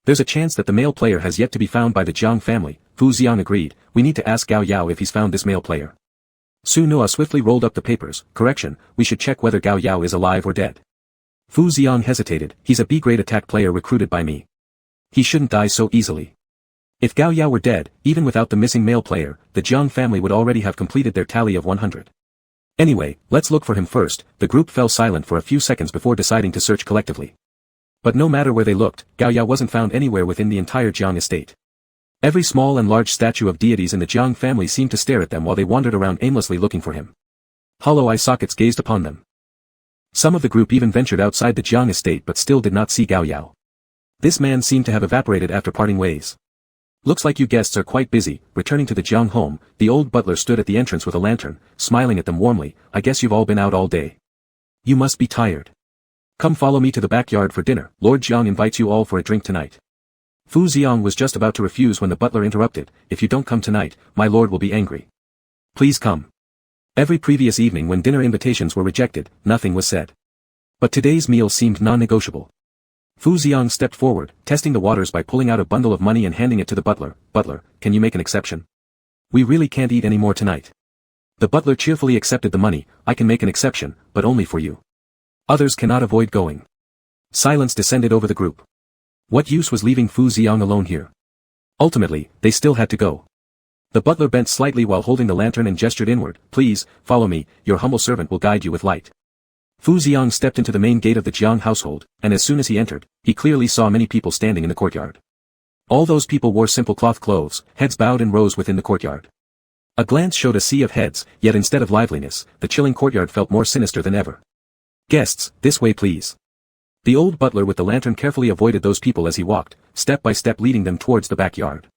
[SPEAKER 1] There's a chance that the male player has yet to be found by the Jiang family. Fu Xiang agreed. We need to ask Gao Yao if he's found this male player. Su Noa swiftly rolled up the papers. Correction, we should check whether Gao Yao is alive or dead. Fu Xiang hesitated. He's a B-grade attack player recruited by me. He shouldn't die so easily. If Gao Yao were dead, even without the missing male player, the Jiang family would already have completed their tally of 100. Anyway, let's look for him first. The group fell silent for a few seconds before deciding to search collectively. But no matter where they looked, Gao Yao wasn't found anywhere within the entire Jiang estate. Every small and large statue of deities in the Jiang family seemed to stare at them while they wandered around aimlessly looking for him. Hollow eye sockets gazed upon them. Some of the group even ventured outside the Jiang estate but still did not see Gao Yao. This man seemed to have evaporated after parting ways. Looks like you guests are quite busy. Returning to the Jiang home, the old butler stood at the entrance with a lantern, smiling at them warmly. I guess you've all been out all day. You must be tired. Come follow me to the backyard for dinner. Lord Jiang invites you all for a drink tonight. Fu Xiang was just about to refuse when the butler interrupted. If you don't come tonight, my lord will be angry. Please come. Every previous evening when dinner invitations were rejected, nothing was said. But today's meal seemed non-negotiable. Fu Xiang stepped forward, testing the waters by pulling out a bundle of money and handing it to the butler. Butler, can you make an exception? We really can't eat any more tonight. The butler cheerfully accepted the money. I can make an exception, but only for you. Others cannot avoid going. Silence descended over the group. What use was leaving Fu Xiang alone here? Ultimately, they still had to go. The butler bent slightly while holding the lantern and gestured inward. Please, follow me, your humble servant will guide you with light. Fu Xiang stepped into the main gate of the Jiang household, and as soon as he entered, he clearly saw many people standing in the courtyard. All those people wore simple cloth clothes, heads bowed in rows within the courtyard. A glance showed a sea of heads, yet instead of liveliness, the chilling courtyard felt more sinister than ever. Guests, this way please. The old butler with the lantern carefully avoided those people as he walked, step by step leading them towards the backyard.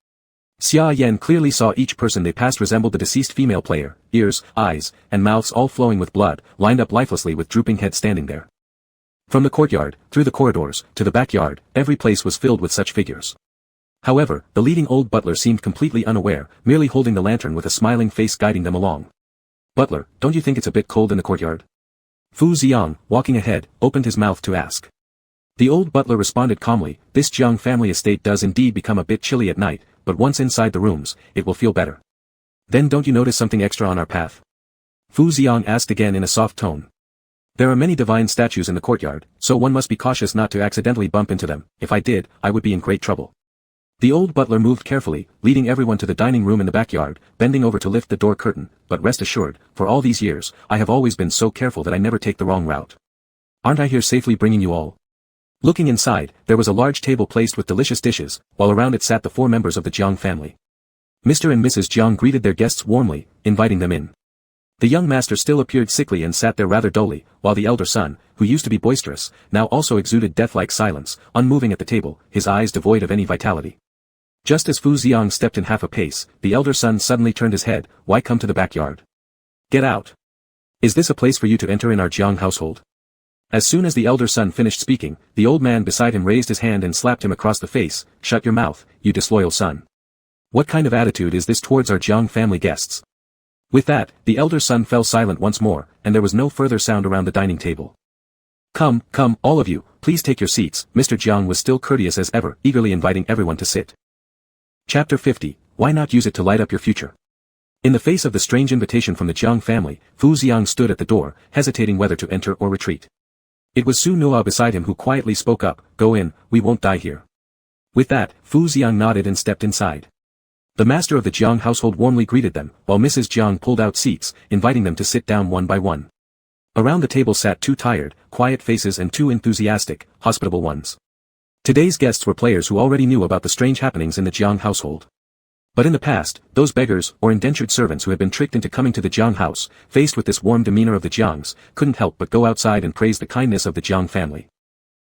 [SPEAKER 1] Xia Yan clearly saw each person they passed resembled the deceased female player, ears, eyes, and mouths all flowing with blood, lined up lifelessly with drooping heads standing there. From the courtyard, through the corridors, to the backyard, every place was filled with such figures. However, the leading old butler seemed completely unaware, merely holding the lantern with a smiling face guiding them along. Butler, don't you think it's a bit cold in the courtyard? Fu Xiang, walking ahead, opened his mouth to ask. The old butler responded calmly, this Jiang family estate does indeed become a bit chilly at night, but once inside the rooms, it will feel better. Then don't you notice something extra on our path? Fu Xiang asked again in a soft tone. There are many divine statues in the courtyard, so one must be cautious not to accidentally bump into them. If I did, I would be in great trouble. The old butler moved carefully, leading everyone to the dining room in the backyard, bending over to lift the door curtain, but rest assured, for all these years, I have always been so careful that I never take the wrong route. Aren't I here safely bringing you all? Looking inside, there was a large table placed with delicious dishes, while around it sat the 4 members of the Jiang family. Mr. and Mrs. Jiang greeted their guests warmly, inviting them in. The young master still appeared sickly and sat there rather dully, while the elder son, who used to be boisterous, now also exuded death-like silence, unmoving at the table, his eyes devoid of any vitality. Just as Fu Xiang stepped in half a pace, the elder son suddenly turned his head. Why come to the backyard? Get out. Is this a place for you to enter in our Jiang household? As soon as the elder son finished speaking, the old man beside him raised his hand and slapped him across the face. Shut your mouth, you disloyal son. What kind of attitude is this towards our Jiang family guests? With that, the elder son fell silent once more, and there was no further sound around the dining table. Come, all of you, please take your seats. Mr. Jiang was still courteous as ever, eagerly inviting everyone to sit. Chapter 50, Why not use it to light up your future? In the face of the strange invitation from the Jiang family, Fu Xiang stood at the door, hesitating whether to enter or retreat. It was Su Nuo beside him who quietly spoke up, Go in, we won't die here. With that, Fu Xiang nodded and stepped inside. The master of the Jiang household warmly greeted them, while Mrs. Jiang pulled out seats, inviting them to sit down one by one. Around the table sat two tired, quiet faces and two enthusiastic, hospitable ones. Today's guests were players who already knew about the strange happenings in the Jiang household. But in the past, those beggars, or indentured servants who had been tricked into coming to the Jiang house, faced with this warm demeanor of the Jiangs, couldn't help but go outside and praise the kindness of the Jiang family.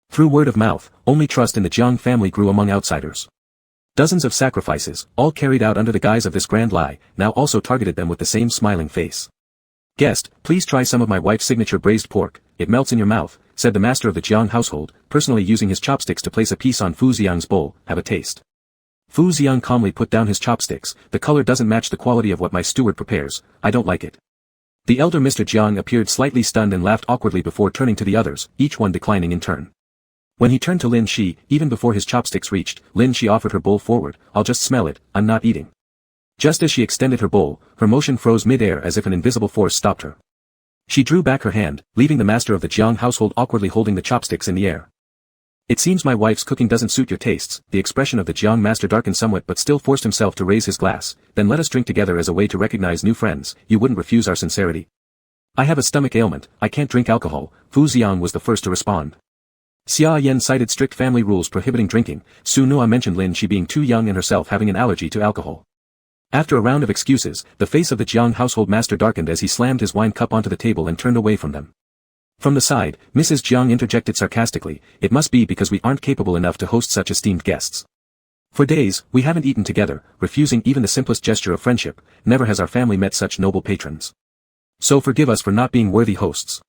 [SPEAKER 1] Through word of mouth, only trust in the Jiang family grew among outsiders. Dozens of sacrifices, all carried out under the guise of this grand lie, now also targeted them with the same smiling face. Guest, please try some of my wife's signature braised pork, it melts in your mouth, said the master of the Jiang household, personally using his chopsticks to place a piece on Fu Xiang's bowl. Have a taste. Fu Xiang calmly put down his chopsticks. The color doesn't match the quality of what my steward prepares, I don't like it. The elder Mr. Jiang appeared slightly stunned and laughed awkwardly before turning to the others, each one declining in turn. When he turned to Lin Shi, even before his chopsticks reached, Lin Shi offered her bowl forward. I'll just smell it, I'm not eating. Just as she extended her bowl, her motion froze mid-air as if an invisible force stopped her. She drew back her hand, leaving the master of the Jiang household awkwardly holding the chopsticks in the air. It seems my wife's cooking doesn't suit your tastes. The expression of the Jiang master darkened somewhat but still forced himself to raise his glass. Then let us drink together as a way to recognize new friends. You wouldn't refuse our sincerity. I have a stomach ailment, I can't drink alcohol. Fu Xiang was the first to respond. Xia Yan cited strict family rules prohibiting drinking. Su Nuo mentioned Lin Shi being too young and herself having an allergy to alcohol. After a round of excuses, the face of the Jiang household master darkened as he slammed his wine cup onto the table and turned away from them. From the side, Mrs. Jiang interjected sarcastically, it must be because we aren't capable enough to host such esteemed guests. For days, we haven't eaten together, refusing even the simplest gesture of friendship. Never has our family met such noble patrons. So forgive us for not being worthy hosts.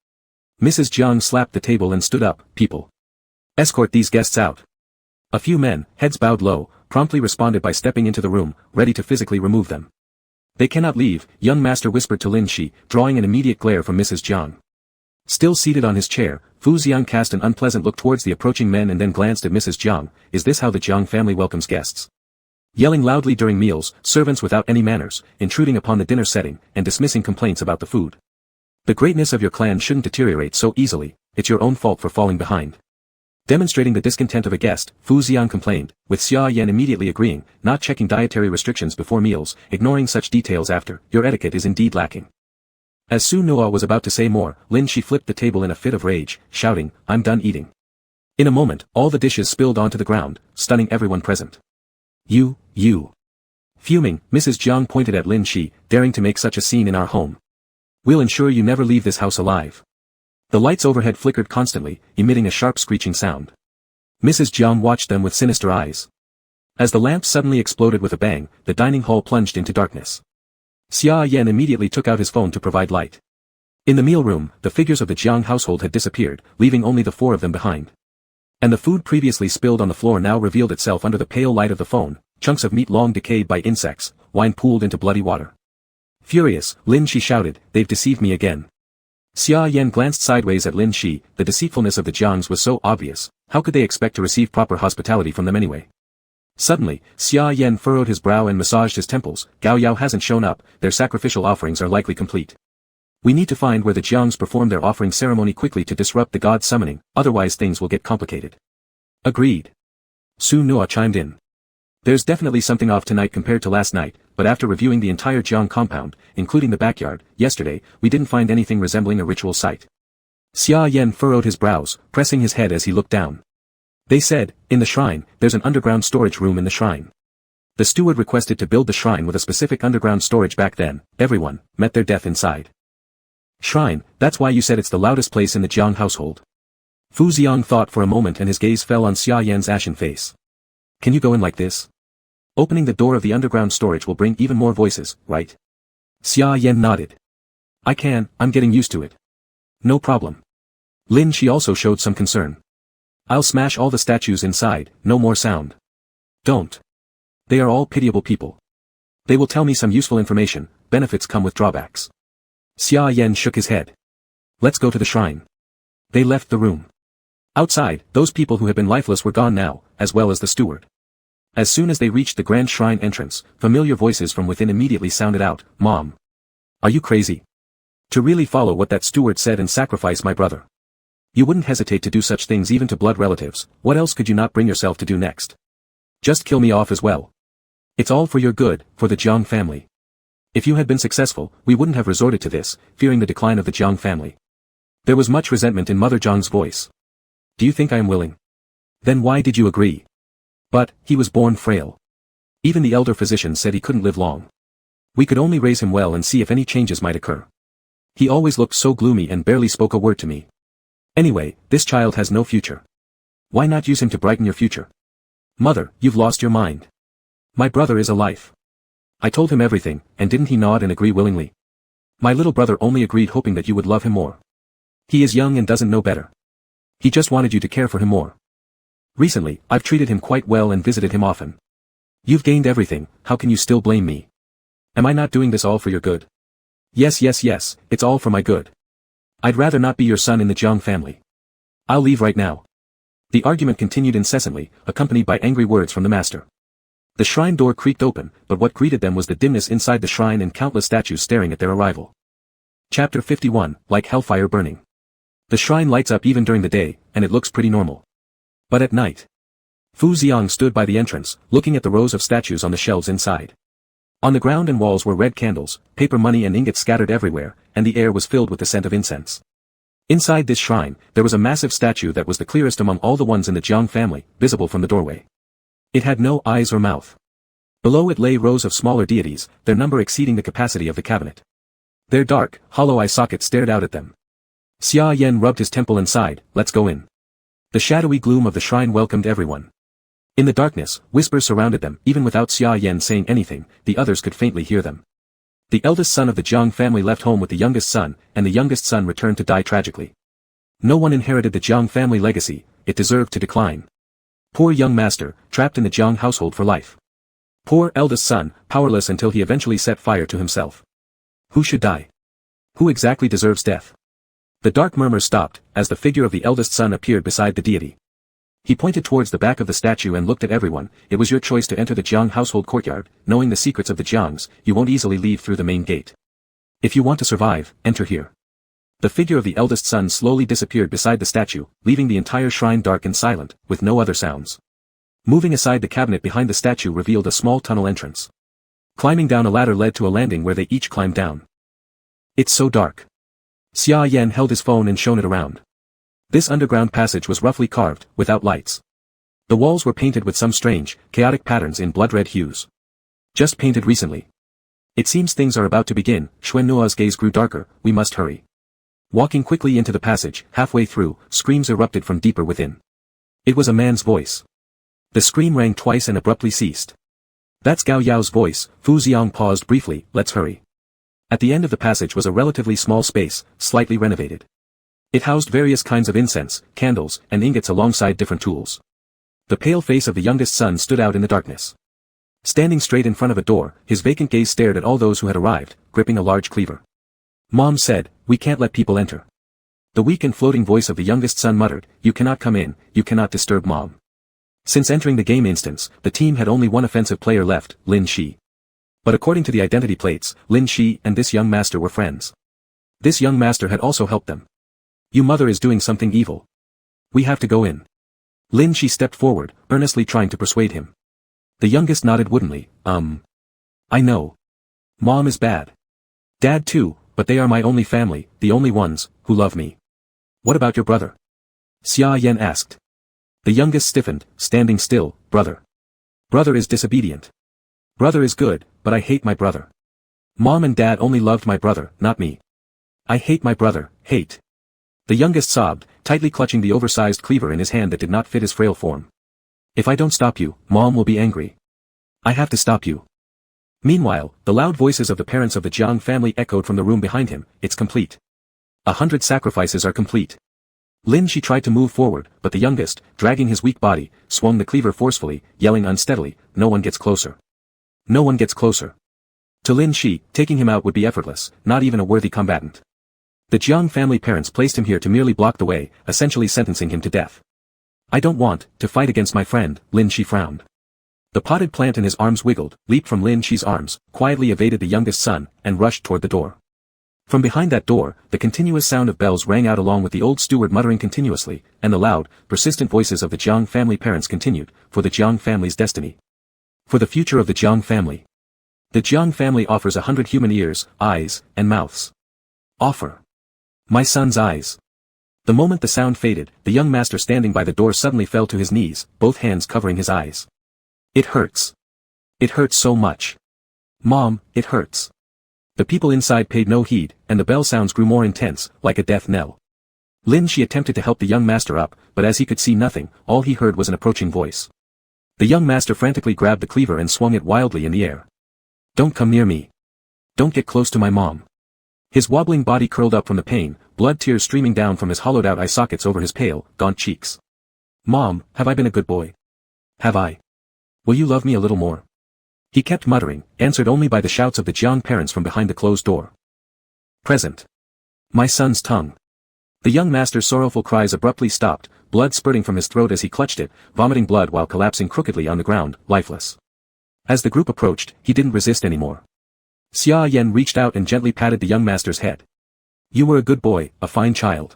[SPEAKER 1] Mrs. Jiang slapped the table and stood up. People, escort these guests out. A few men, heads bowed low, promptly responded by stepping into the room, ready to physically remove them. They cannot leave, young master whispered to Lin Shi, drawing an immediate glare from Mrs. Jiang. Still seated on his chair, Fu Xiang cast an unpleasant look towards the approaching men and then glanced at Mrs. Jiang. Is this how the Jiang family welcomes guests? Yelling loudly during meals, servants without any manners, intruding upon the dinner setting, and dismissing complaints about the food. The greatness of your clan shouldn't deteriorate so easily, it's your own fault for falling behind. Demonstrating the discontent of a guest, Fu Xiang complained, with Xia Yan immediately agreeing, not checking dietary restrictions before meals, ignoring such details after. Your etiquette is indeed lacking. As Su Nuo was about to say more, Lin Shi flipped the table in a fit of rage, shouting, I'm done eating. In a moment, all the dishes spilled onto the ground, stunning everyone present. You. Fuming, Mrs. Jiang pointed at Lin Shi, daring to make such a scene in our home. We'll ensure you never leave this house alive. The lights overhead flickered constantly, emitting a sharp screeching sound. Mrs. Jiang watched them with sinister eyes. As the lamp suddenly exploded with a bang, the dining hall plunged into darkness. Xia Yan immediately took out his phone to provide light. In the meal room, the figures of the Jiang household had disappeared, leaving only the four of them behind. And the food previously spilled on the floor now revealed itself under the pale light of the phone, chunks of meat long decayed by insects, wine pooled into bloody water. Furious, Lin Shi shouted, they've deceived me again. Xia Yan glanced sideways at Lin Shi, the deceitfulness of the Jiangs was so obvious, how could they expect to receive proper hospitality from them anyway? Suddenly, Xia Yan furrowed his brow and massaged his temples. Gao Yao hasn't shown up, their sacrificial offerings are likely complete. We need to find where the Jiangs perform their offering ceremony quickly to disrupt the god summoning, otherwise things will get complicated. Agreed. Su Nuo chimed in. There's definitely something off tonight compared to last night, but after reviewing the entire Jiang compound, including the backyard, yesterday, we didn't find anything resembling a ritual site. Xia Yan furrowed his brows, pressing his head as he looked down. They said, in the shrine, there's an underground storage room in the shrine. The steward requested to build the shrine with a specific underground storage back then. Everyone met their death inside. Shrine, that's why you said it's the loudest place in the Jiang household. Fu Xiang thought for a moment and his gaze fell on Xia Yan's ashen face. Can you go in like this? Opening the door of the underground storage will bring even more voices, right? Xia Yan nodded. I can, I'm getting used to it. No problem. Lin Shi also showed some concern. I'll smash all the statues inside, no more sound. Don't. They are all pitiable people. They will tell me some useful information, benefits come with drawbacks. Xia Yan shook his head. Let's go to the shrine. They left the room. Outside, those people who had been lifeless were gone now, as well as the steward. As soon as they reached the grand shrine entrance, familiar voices from within immediately sounded out, Mom. Are you crazy? To really follow what that steward said and sacrifice my brother? You wouldn't hesitate to do such things even to blood relatives, what else could you not bring yourself to do next? Just kill me off as well. It's all for your good, for the Jiang family. If you had been successful, we wouldn't have resorted to this, fearing the decline of the Jiang family. There was much resentment in Mother Jiang's voice. Do you think I am willing? Then why did you agree? But, he was born frail. Even the elder physician said he couldn't live long. We could only raise him well and see if any changes might occur. He always looked so gloomy and barely spoke a word to me. Anyway, this child has no future. Why not use him to brighten your future? Mother, you've lost your mind. My brother is alive. I told him everything, and didn't he nod and agree willingly? My little brother only agreed hoping that you would love him more. He is young and doesn't know better. He just wanted you to care for him more. Recently, I've treated him quite well and visited him often. You've gained everything, how can you still blame me? Am I not doing this all for your good? Yes, it's all for my good. I'd rather not be your son in the Jiang family. I'll leave right now. The argument continued incessantly, accompanied by angry words from the master. The shrine door creaked open, but what greeted them was the dimness inside the shrine and countless statues staring at their arrival. Chapter 51, Like Hellfire Burning. The shrine lights up even during the day, and it looks pretty normal. But at night, Fu Xiang stood by the entrance, looking at the rows of statues on the shelves inside. On the ground and walls were red candles, paper money and ingots scattered everywhere, and the air was filled with the scent of incense. Inside this shrine, there was a massive statue that was the clearest among all the ones in the Jiang family, visible from the doorway. It had no eyes or mouth. Below it lay rows of smaller deities, their number exceeding the capacity of the cabinet. Their dark, hollow eye sockets stared out at them. Xia Yan rubbed his temple and sighed, let's go in. The shadowy gloom of the shrine welcomed everyone. In the darkness, whispers surrounded them, even without Xia Yan saying anything, the others could faintly hear them. The eldest son of the Jiang family left home with the youngest son, and the youngest son returned to die tragically. No one inherited the Jiang family legacy, it deserved to decline. Poor young master, trapped in the Jiang household for life. Poor eldest son, powerless until he eventually set fire to himself. Who should die? Who exactly deserves death? The dark murmurs stopped, as the figure of the eldest son appeared beside the deity. He pointed towards the back of the statue and looked at everyone. It was your choice to enter the Jiang household courtyard, knowing the secrets of the Jiangs, you won't easily leave through the main gate. If you want to survive, enter here. The figure of the eldest son slowly disappeared beside the statue, leaving the entire shrine dark and silent, with no other sounds. Moving aside the cabinet behind the statue revealed a small tunnel entrance. Climbing down a ladder led to a landing where they each climbed down. It's so dark. Xia Yan held his phone and shone it around. This underground passage was roughly carved, without lights. The walls were painted with some strange, chaotic patterns in blood-red hues. Just painted recently. It seems things are about to begin. Xuannua's gaze grew darker, we must hurry. Walking quickly into the passage, halfway through, screams erupted from deeper within. It was a man's voice. The scream rang twice and abruptly ceased. That's Gao Yao's voice. Fu Xiang paused briefly, let's hurry. At the end of the passage was a relatively small space, slightly renovated. It housed various kinds of incense, candles, and ingots alongside different tools. The pale face of the youngest son stood out in the darkness. Standing straight in front of a door, his vacant gaze stared at all those who had arrived, gripping a large cleaver. Mom said, we can't let people enter. The weak and floating voice of the youngest son muttered, you cannot come in, you cannot disturb Mom. Since entering the game instance, the team had only one offensive player left, Lin Shi. But according to the identity plates, Lin Shi and this young master were friends. This young master had also helped them. Your mother is doing something evil. We have to go in. Lin Shi stepped forward, earnestly trying to persuade him. The youngest nodded woodenly, I know. Mom is bad. Dad too, but they are my only family, the only ones, who love me. What about your brother? Xia Yan asked. The youngest stiffened, standing still, brother. Brother is disobedient. Brother is good, but I hate my brother. Mom and Dad only loved my brother, not me. I hate my brother, hate. The youngest sobbed, tightly clutching the oversized cleaver in his hand that did not fit his frail form. If I don't stop you, Mom will be angry. I have to stop you. Meanwhile, the loud voices of the parents of the Jiang family echoed from the room behind him. It's complete. 100 sacrifices are complete. Lin Shi tried to move forward, but the youngest, dragging his weak body, swung the cleaver forcefully, yelling unsteadily, no one gets closer. No one gets closer. To Lin Shi, taking him out would be effortless, not even a worthy combatant. The Jiang family parents placed him here to merely block the way, essentially sentencing him to death. I don't want to fight against my friend, Lin Shi frowned. The potted plant in his arms wiggled, leaped from Lin Shi's arms, quietly evaded the youngest son, and rushed toward the door. From behind that door, the continuous sound of bells rang out along with the old steward muttering continuously, and the loud, persistent voices of the Jiang family parents continued, for the Jiang family's destiny. For the future of the Jiang family. The Jiang family offers 100 human ears, eyes, and mouths. Offer. My son's eyes. The moment the sound faded, the young master standing by the door suddenly fell to his knees, both hands covering his eyes. It hurts. It hurts so much. Mom, it hurts. The people inside paid no heed, and the bell sounds grew more intense, like a death knell. Lin Shi attempted to help the young master up, but as he could see nothing, all he heard was an approaching voice. The young master frantically grabbed the cleaver and swung it wildly in the air. Don't come near me. Don't get close to my mom. His wobbling body curled up from the pain, blood tears streaming down from his hollowed-out eye sockets over his pale, gaunt cheeks. Mom, have I been a good boy? Have I? Will you love me a little more? He kept muttering, answered only by the shouts of the Jiang parents from behind the closed door. Present. My son's tongue. The young master's sorrowful cries abruptly stopped, blood spurting from his throat as he clutched it, vomiting blood while collapsing crookedly on the ground, lifeless. As the group approached, he didn't resist anymore. Xia Yan reached out and gently patted the young master's head. You were a good boy, a fine child.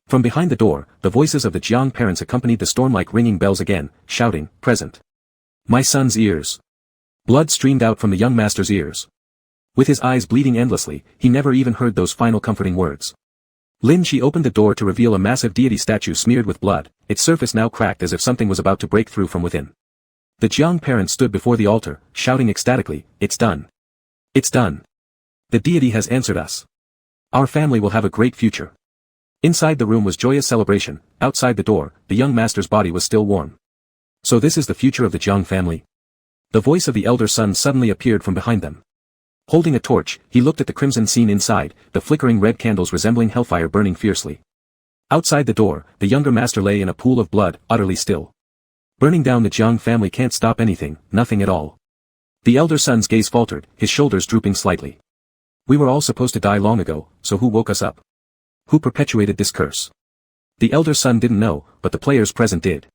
[SPEAKER 1] From behind the door, the voices of the Jiang parents accompanied the storm-like ringing bells again, shouting, present. My son's ears. Blood streamed out from the young master's ears. With his eyes bleeding endlessly, he never even heard those final comforting words. Lin Shi opened the door to reveal a massive deity statue smeared with blood, its surface now cracked as if something was about to break through from within. The Jiang parents stood before the altar, shouting ecstatically, it's done. It's done. The deity has answered us. Our family will have a great future. Inside the room was joyous celebration, outside the door, the young master's body was still warm. So this is the future of the Jiang family? The voice of the elder son suddenly appeared from behind them. Holding a torch, he looked at the crimson scene inside, the flickering red candles resembling hellfire burning fiercely. Outside the door, the younger master lay in a pool of blood, utterly still. Burning down the Jiang family can't stop anything, nothing at all. The elder son's gaze faltered, his shoulders drooping slightly. We were all supposed to die long ago, so who woke us up? Who perpetuated this curse? The elder son didn't know, but the players present did.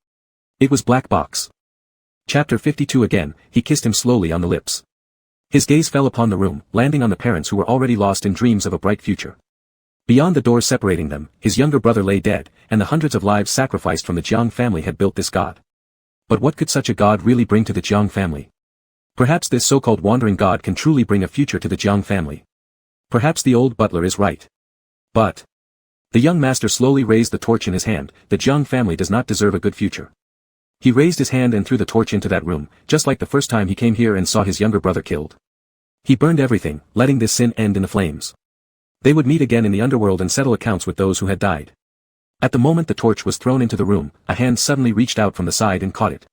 [SPEAKER 1] It was Black Box. Chapter 52 again, he kissed him slowly on the lips. His gaze fell upon the room, landing on the parents who were already lost in dreams of a bright future. Beyond the door separating them, his younger brother lay dead, and the hundreds of lives sacrificed from the Jiang family had built this god. But what could such a god really bring to the Jiang family? Perhaps this so-called wandering god can truly bring a future to the Jiang family. Perhaps the old butler is right. But the young master slowly raised the torch in his hand. The Jiang family does not deserve a good future. He raised his hand and threw the torch into that room, just like the first time he came here and saw his younger brother killed. He burned everything, letting this sin end in the flames. They would meet again in the underworld and settle accounts with those who had died. At the moment the torch was thrown into the room, a hand suddenly reached out from the side and caught it.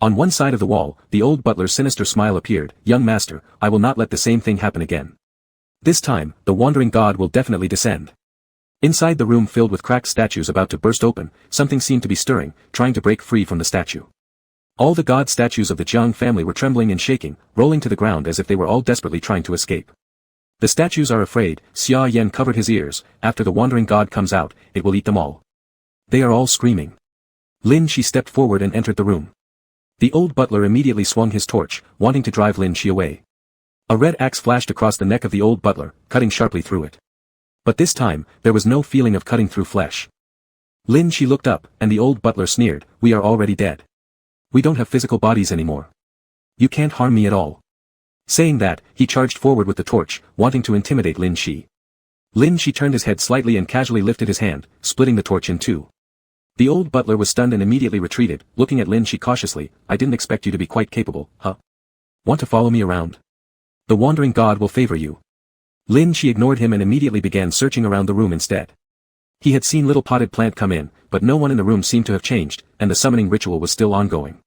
[SPEAKER 1] On one side of the wall, the old butler's sinister smile appeared. Young master, I will not let the same thing happen again. This time, the wandering god will definitely descend. Inside the room filled with cracked statues about to burst open, something seemed to be stirring, trying to break free from the statue. All the god statues of the Jiang family were trembling and shaking, rolling to the ground as if they were all desperately trying to escape. The statues are afraid. Xia Yan covered his ears. After the wandering god comes out, it will eat them all. They are all screaming. Lin Shi stepped forward and entered the room. The old butler immediately swung his torch, wanting to drive Lin Shi away. A red axe flashed across the neck of the old butler, cutting sharply through it. But this time, there was no feeling of cutting through flesh. Lin Shi looked up, and the old butler sneered, we are already dead. We don't have physical bodies anymore. You can't harm me at all. Saying that, he charged forward with the torch, wanting to intimidate Lin Shi. Lin Shi turned his head slightly and casually lifted his hand, splitting the torch in two. The old butler was stunned and immediately retreated, looking at Lin Shi cautiously. I didn't expect you to be quite capable, huh? Want to follow me around? The wandering god will favor you. Lin Shi ignored him and immediately began searching around the room instead. He had seen little potted plant come in, but no one in the room seemed to have changed, and the summoning ritual was still ongoing.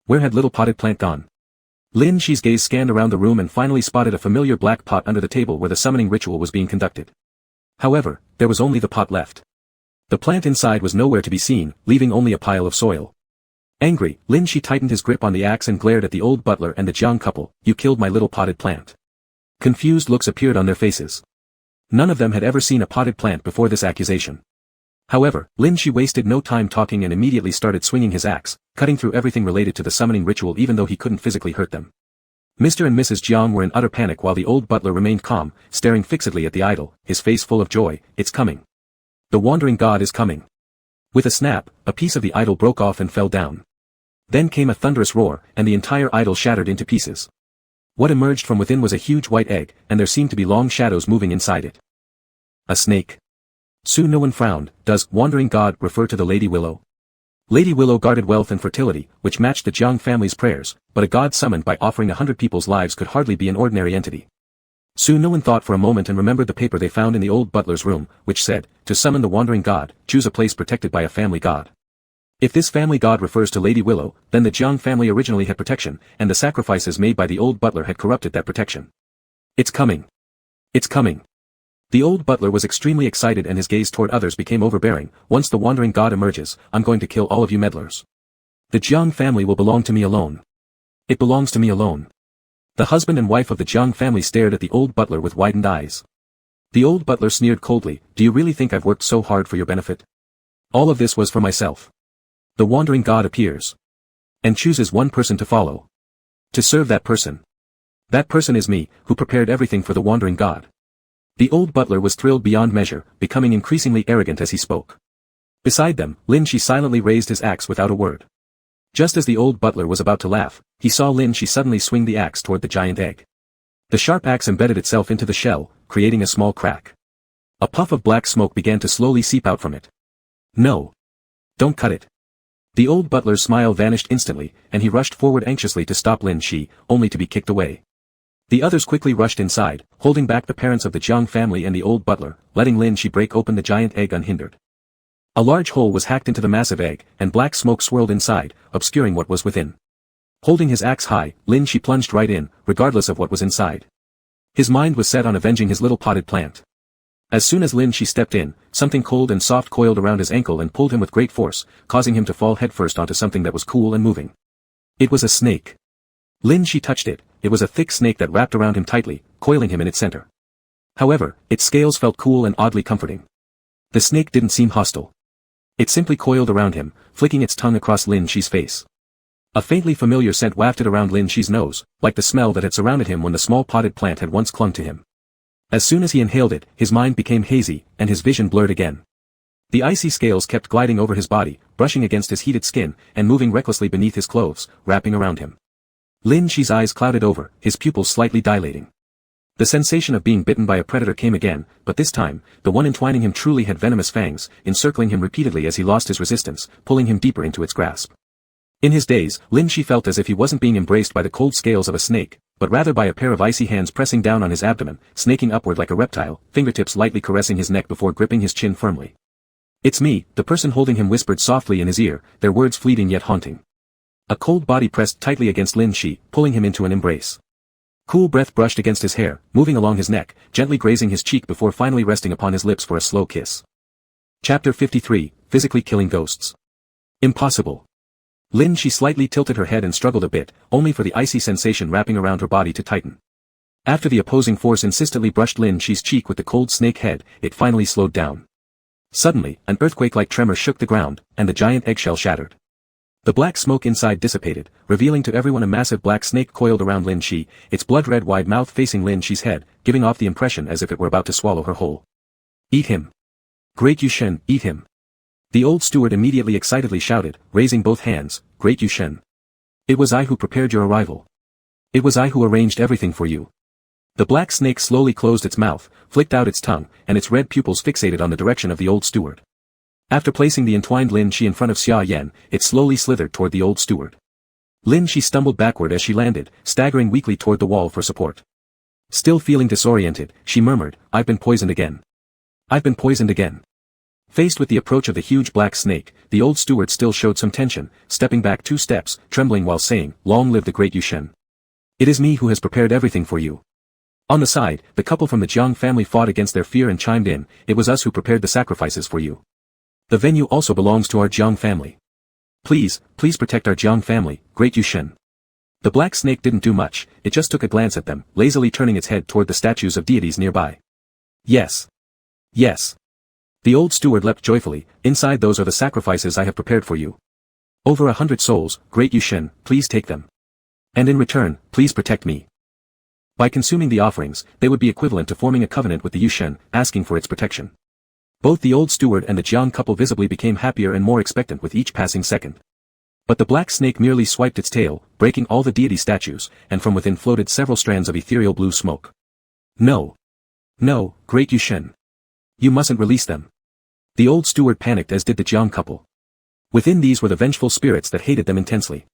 [SPEAKER 1] Where had little potted plant gone? Lin Shi's gaze scanned around the room and finally spotted a familiar black pot under the table where the summoning ritual was being conducted. However, there was only the pot left. The plant inside was nowhere to be seen, leaving only a pile of soil. Angry, Lin Shi tightened his grip on the axe and glared at the old butler and the Jiang couple. "You killed my little potted plant." Confused looks appeared on their faces. None of them had ever seen a potted plant before this accusation. However, Lin Shi wasted no time talking and immediately started swinging his axe, cutting through everything related to the summoning ritual even though he couldn't physically hurt them. Mr. and Mrs. Jiang were in utter panic while the old butler remained calm, staring fixedly at the idol, his face full of joy. "It's coming. The wandering god is coming." With a snap, a piece of the idol broke off and fell down. Then came a thunderous roar, and the entire idol shattered into pieces. What emerged from within was a huge white egg, and there seemed to be long shadows moving inside it. A snake. Su No One frowned. "Does wandering god refer to the Lady Willow?" Lady Willow guarded wealth and fertility, which matched the Jiang family's prayers, but a god summoned by offering 100 people's lives could hardly be an ordinary entity. Su No One thought for a moment and remembered the paper they found in the old butler's room, which said, "To summon the wandering god, choose a place protected by a family god." If this family god refers to Lady Willow, then the Jiang family originally had protection, and the sacrifices made by the old butler had corrupted that protection. "It's coming. It's coming." The old butler was extremely excited and his gaze toward others became overbearing. "Once the wandering god emerges, I'm going to kill all of you meddlers. The Jiang family will belong to me alone. It belongs to me alone." The husband and wife of the Jiang family stared at the old butler with widened eyes. The old butler sneered coldly, "Do you really think I've worked so hard for your benefit? All of this was for myself. The wandering god appears and chooses one person to follow. To serve that person. That person is me, who prepared everything for the wandering god." The old butler was thrilled beyond measure, becoming increasingly arrogant as he spoke. Beside them, Lin Shi silently raised his axe without a word. Just as the old butler was about to laugh, he saw Lin Shi suddenly swing the axe toward the giant egg. The sharp axe embedded itself into the shell, creating a small crack. A puff of black smoke began to slowly seep out from it. "No. Don't cut it." The old butler's smile vanished instantly, and he rushed forward anxiously to stop Lin Shi, only to be kicked away. The others quickly rushed inside, holding back the parents of the Jiang family and the old butler, letting Lin Shi break open the giant egg unhindered. A large hole was hacked into the massive egg, and black smoke swirled inside, obscuring what was within. Holding his axe high, Lin Shi plunged right in, regardless of what was inside. His mind was set on avenging his little potted plant. As soon as Lin Shi stepped in, something cold and soft coiled around his ankle and pulled him with great force, causing him to fall headfirst onto something that was cool and moving. It was a snake. Lin Shi touched it. It was a thick snake that wrapped around him tightly, coiling him in its center. However, its scales felt cool and oddly comforting. The snake didn't seem hostile. It simply coiled around him, flicking its tongue across Lin Shi's face. A faintly familiar scent wafted around Lin Shi's nose, like the smell that had surrounded him when the small potted plant had once clung to him. As soon as he inhaled it, his mind became hazy, and his vision blurred again. The icy scales kept gliding over his body, brushing against his heated skin, and moving recklessly beneath his clothes, wrapping around him. Lin Shi's eyes clouded over, his pupils slightly dilating. The sensation of being bitten by a predator came again, but this time, the one entwining him truly had venomous fangs, encircling him repeatedly as he lost his resistance, pulling him deeper into its grasp. In his daze, Lin Shi felt as if he wasn't being embraced by the cold scales of a snake, but rather by a pair of icy hands pressing down on his abdomen, snaking upward like a reptile, fingertips lightly caressing his neck before gripping his chin firmly. "It's me," the person holding him whispered softly in his ear, their words fleeting yet haunting. A cold body pressed tightly against Lin Shi, pulling him into an embrace. Cool breath brushed against his hair, moving along his neck, gently grazing his cheek before finally resting upon his lips for a slow kiss. Chapter 53, Physically Killing Ghosts. Impossible. Lin Shi slightly tilted her head and struggled a bit, only for the icy sensation wrapping around her body to tighten. After the opposing force insistently brushed Lin Shi's cheek with the cold snake head, it finally slowed down. Suddenly, an earthquake-like tremor shook the ground, and the giant eggshell shattered. The black smoke inside dissipated, revealing to everyone a massive black snake coiled around Lin Shi, its blood-red wide mouth facing Lin Shi's head, giving off the impression as if it were about to swallow her whole. "Eat him! Great Yushen, eat him!" The old steward immediately excitedly shouted, raising both hands, "Great Yushen! It was I who prepared your arrival. It was I who arranged everything for you." The black snake slowly closed its mouth, flicked out its tongue, and its red pupils fixated on the direction of the old steward. After placing the entwined Lin Shi in front of Xia Yan, it slowly slithered toward the old steward. Lin Shi stumbled backward as she landed, staggering weakly toward the wall for support. Still feeling disoriented, she murmured, "I've been poisoned again. I've been poisoned again." Faced with the approach of the huge black snake, the old steward still showed some tension, stepping back 2 steps, trembling while saying, "Long live the great Yushen. It is me who has prepared everything for you." On the side, the couple from the Jiang family fought against their fear and chimed in, "It was us who prepared the sacrifices for you. The venue also belongs to our Jiang family. Please protect our Jiang family, great Yushen." The black snake didn't do much, it just took a glance at them, lazily turning its head toward the statues of deities nearby. "Yes. Yes." The old steward leapt joyfully, "Inside those are the sacrifices I have prepared for you. Over 100 souls, great Yushen, please take them. And in return, please protect me." By consuming the offerings, they would be equivalent to forming a covenant with the Yushen, asking for its protection. Both the old steward and the Jiang couple visibly became happier and more expectant with each passing second. But the black snake merely swiped its tail, breaking all the deity statues, and from within floated several strands of ethereal blue smoke. "No. No, great Yushen. You mustn't release them." The old steward panicked, as did the Jiang couple. Within these were the vengeful spirits that hated them intensely.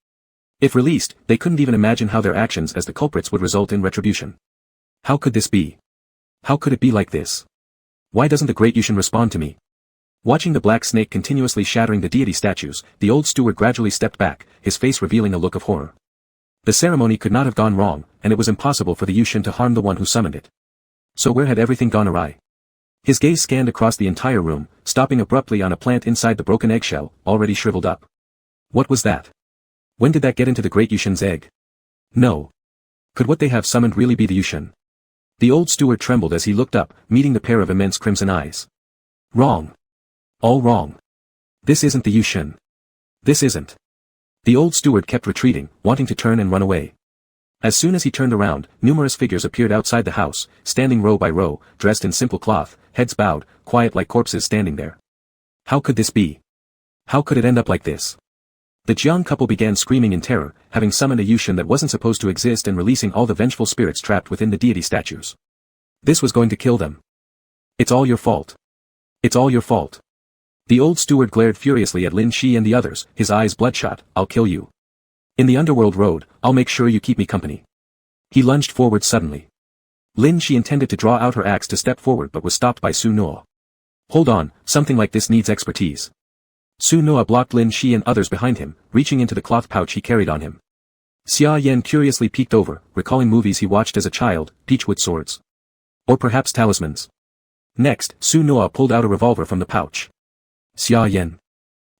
[SPEAKER 1] If released, they couldn't even imagine how their actions as the culprits would result in retribution. How could this be? How could it be like this? Why doesn't the great Yushen respond to me? Watching the black snake continuously shattering the deity statues, the old steward gradually stepped back, his face revealing a look of horror. The ceremony could not have gone wrong, and it was impossible for the Yushen to harm the one who summoned it. So where had everything gone awry? His gaze scanned across the entire room, stopping abruptly on a plant inside the broken eggshell, already shriveled up. What was that? When did that get into the great Yushen's egg? No. Could what they have summoned really be the Yushen? The old steward trembled as he looked up, meeting the pair of immense crimson eyes. Wrong. All wrong. This isn't the Yushen. This isn't. The old steward kept retreating, wanting to turn and run away. As soon as he turned around, numerous figures appeared outside the house, standing row by row, dressed in simple cloth, heads bowed, quiet like corpses standing there. How could this be? How could it end up like this? The Jiang couple began screaming in terror, having summoned a Yushen that wasn't supposed to exist and releasing all the vengeful spirits trapped within the deity statues. This was going to kill them. "It's all your fault. It's all your fault." The old steward glared furiously at Lin Shi and the others, his eyes bloodshot. "I'll kill you. In the underworld road, I'll make sure you keep me company." He lunged forward suddenly. Lin Shi intended to draw out her axe to step forward but was stopped by Su Nuo. "Hold on, something like this needs expertise." Su Nuo blocked Lin Shi and others behind him, reaching into the cloth pouch he carried on him. Xia Yan curiously peeked over, recalling movies he watched as a child, peachwood swords. Or perhaps talismans. Next, Su Nuo pulled out a revolver from the pouch. Xia Yan.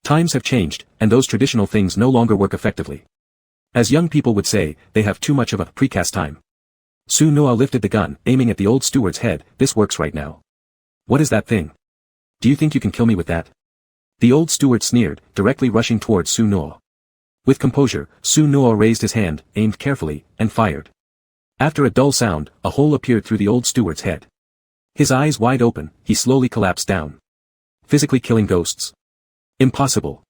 [SPEAKER 1] Times have changed, and those traditional things no longer work effectively. As young people would say, they have too much of a precast time. Su Nuo lifted the gun, aiming at the old steward's head. "This works right now. What is that thing? Do you think you can kill me with that?" The old steward sneered, directly rushing towards Su Nuo. With composure, Su Nuo raised his hand, aimed carefully, and fired. After a dull sound, a hole appeared through the old steward's head. His eyes wide open, he slowly collapsed down. Physically killing ghosts? Impossible.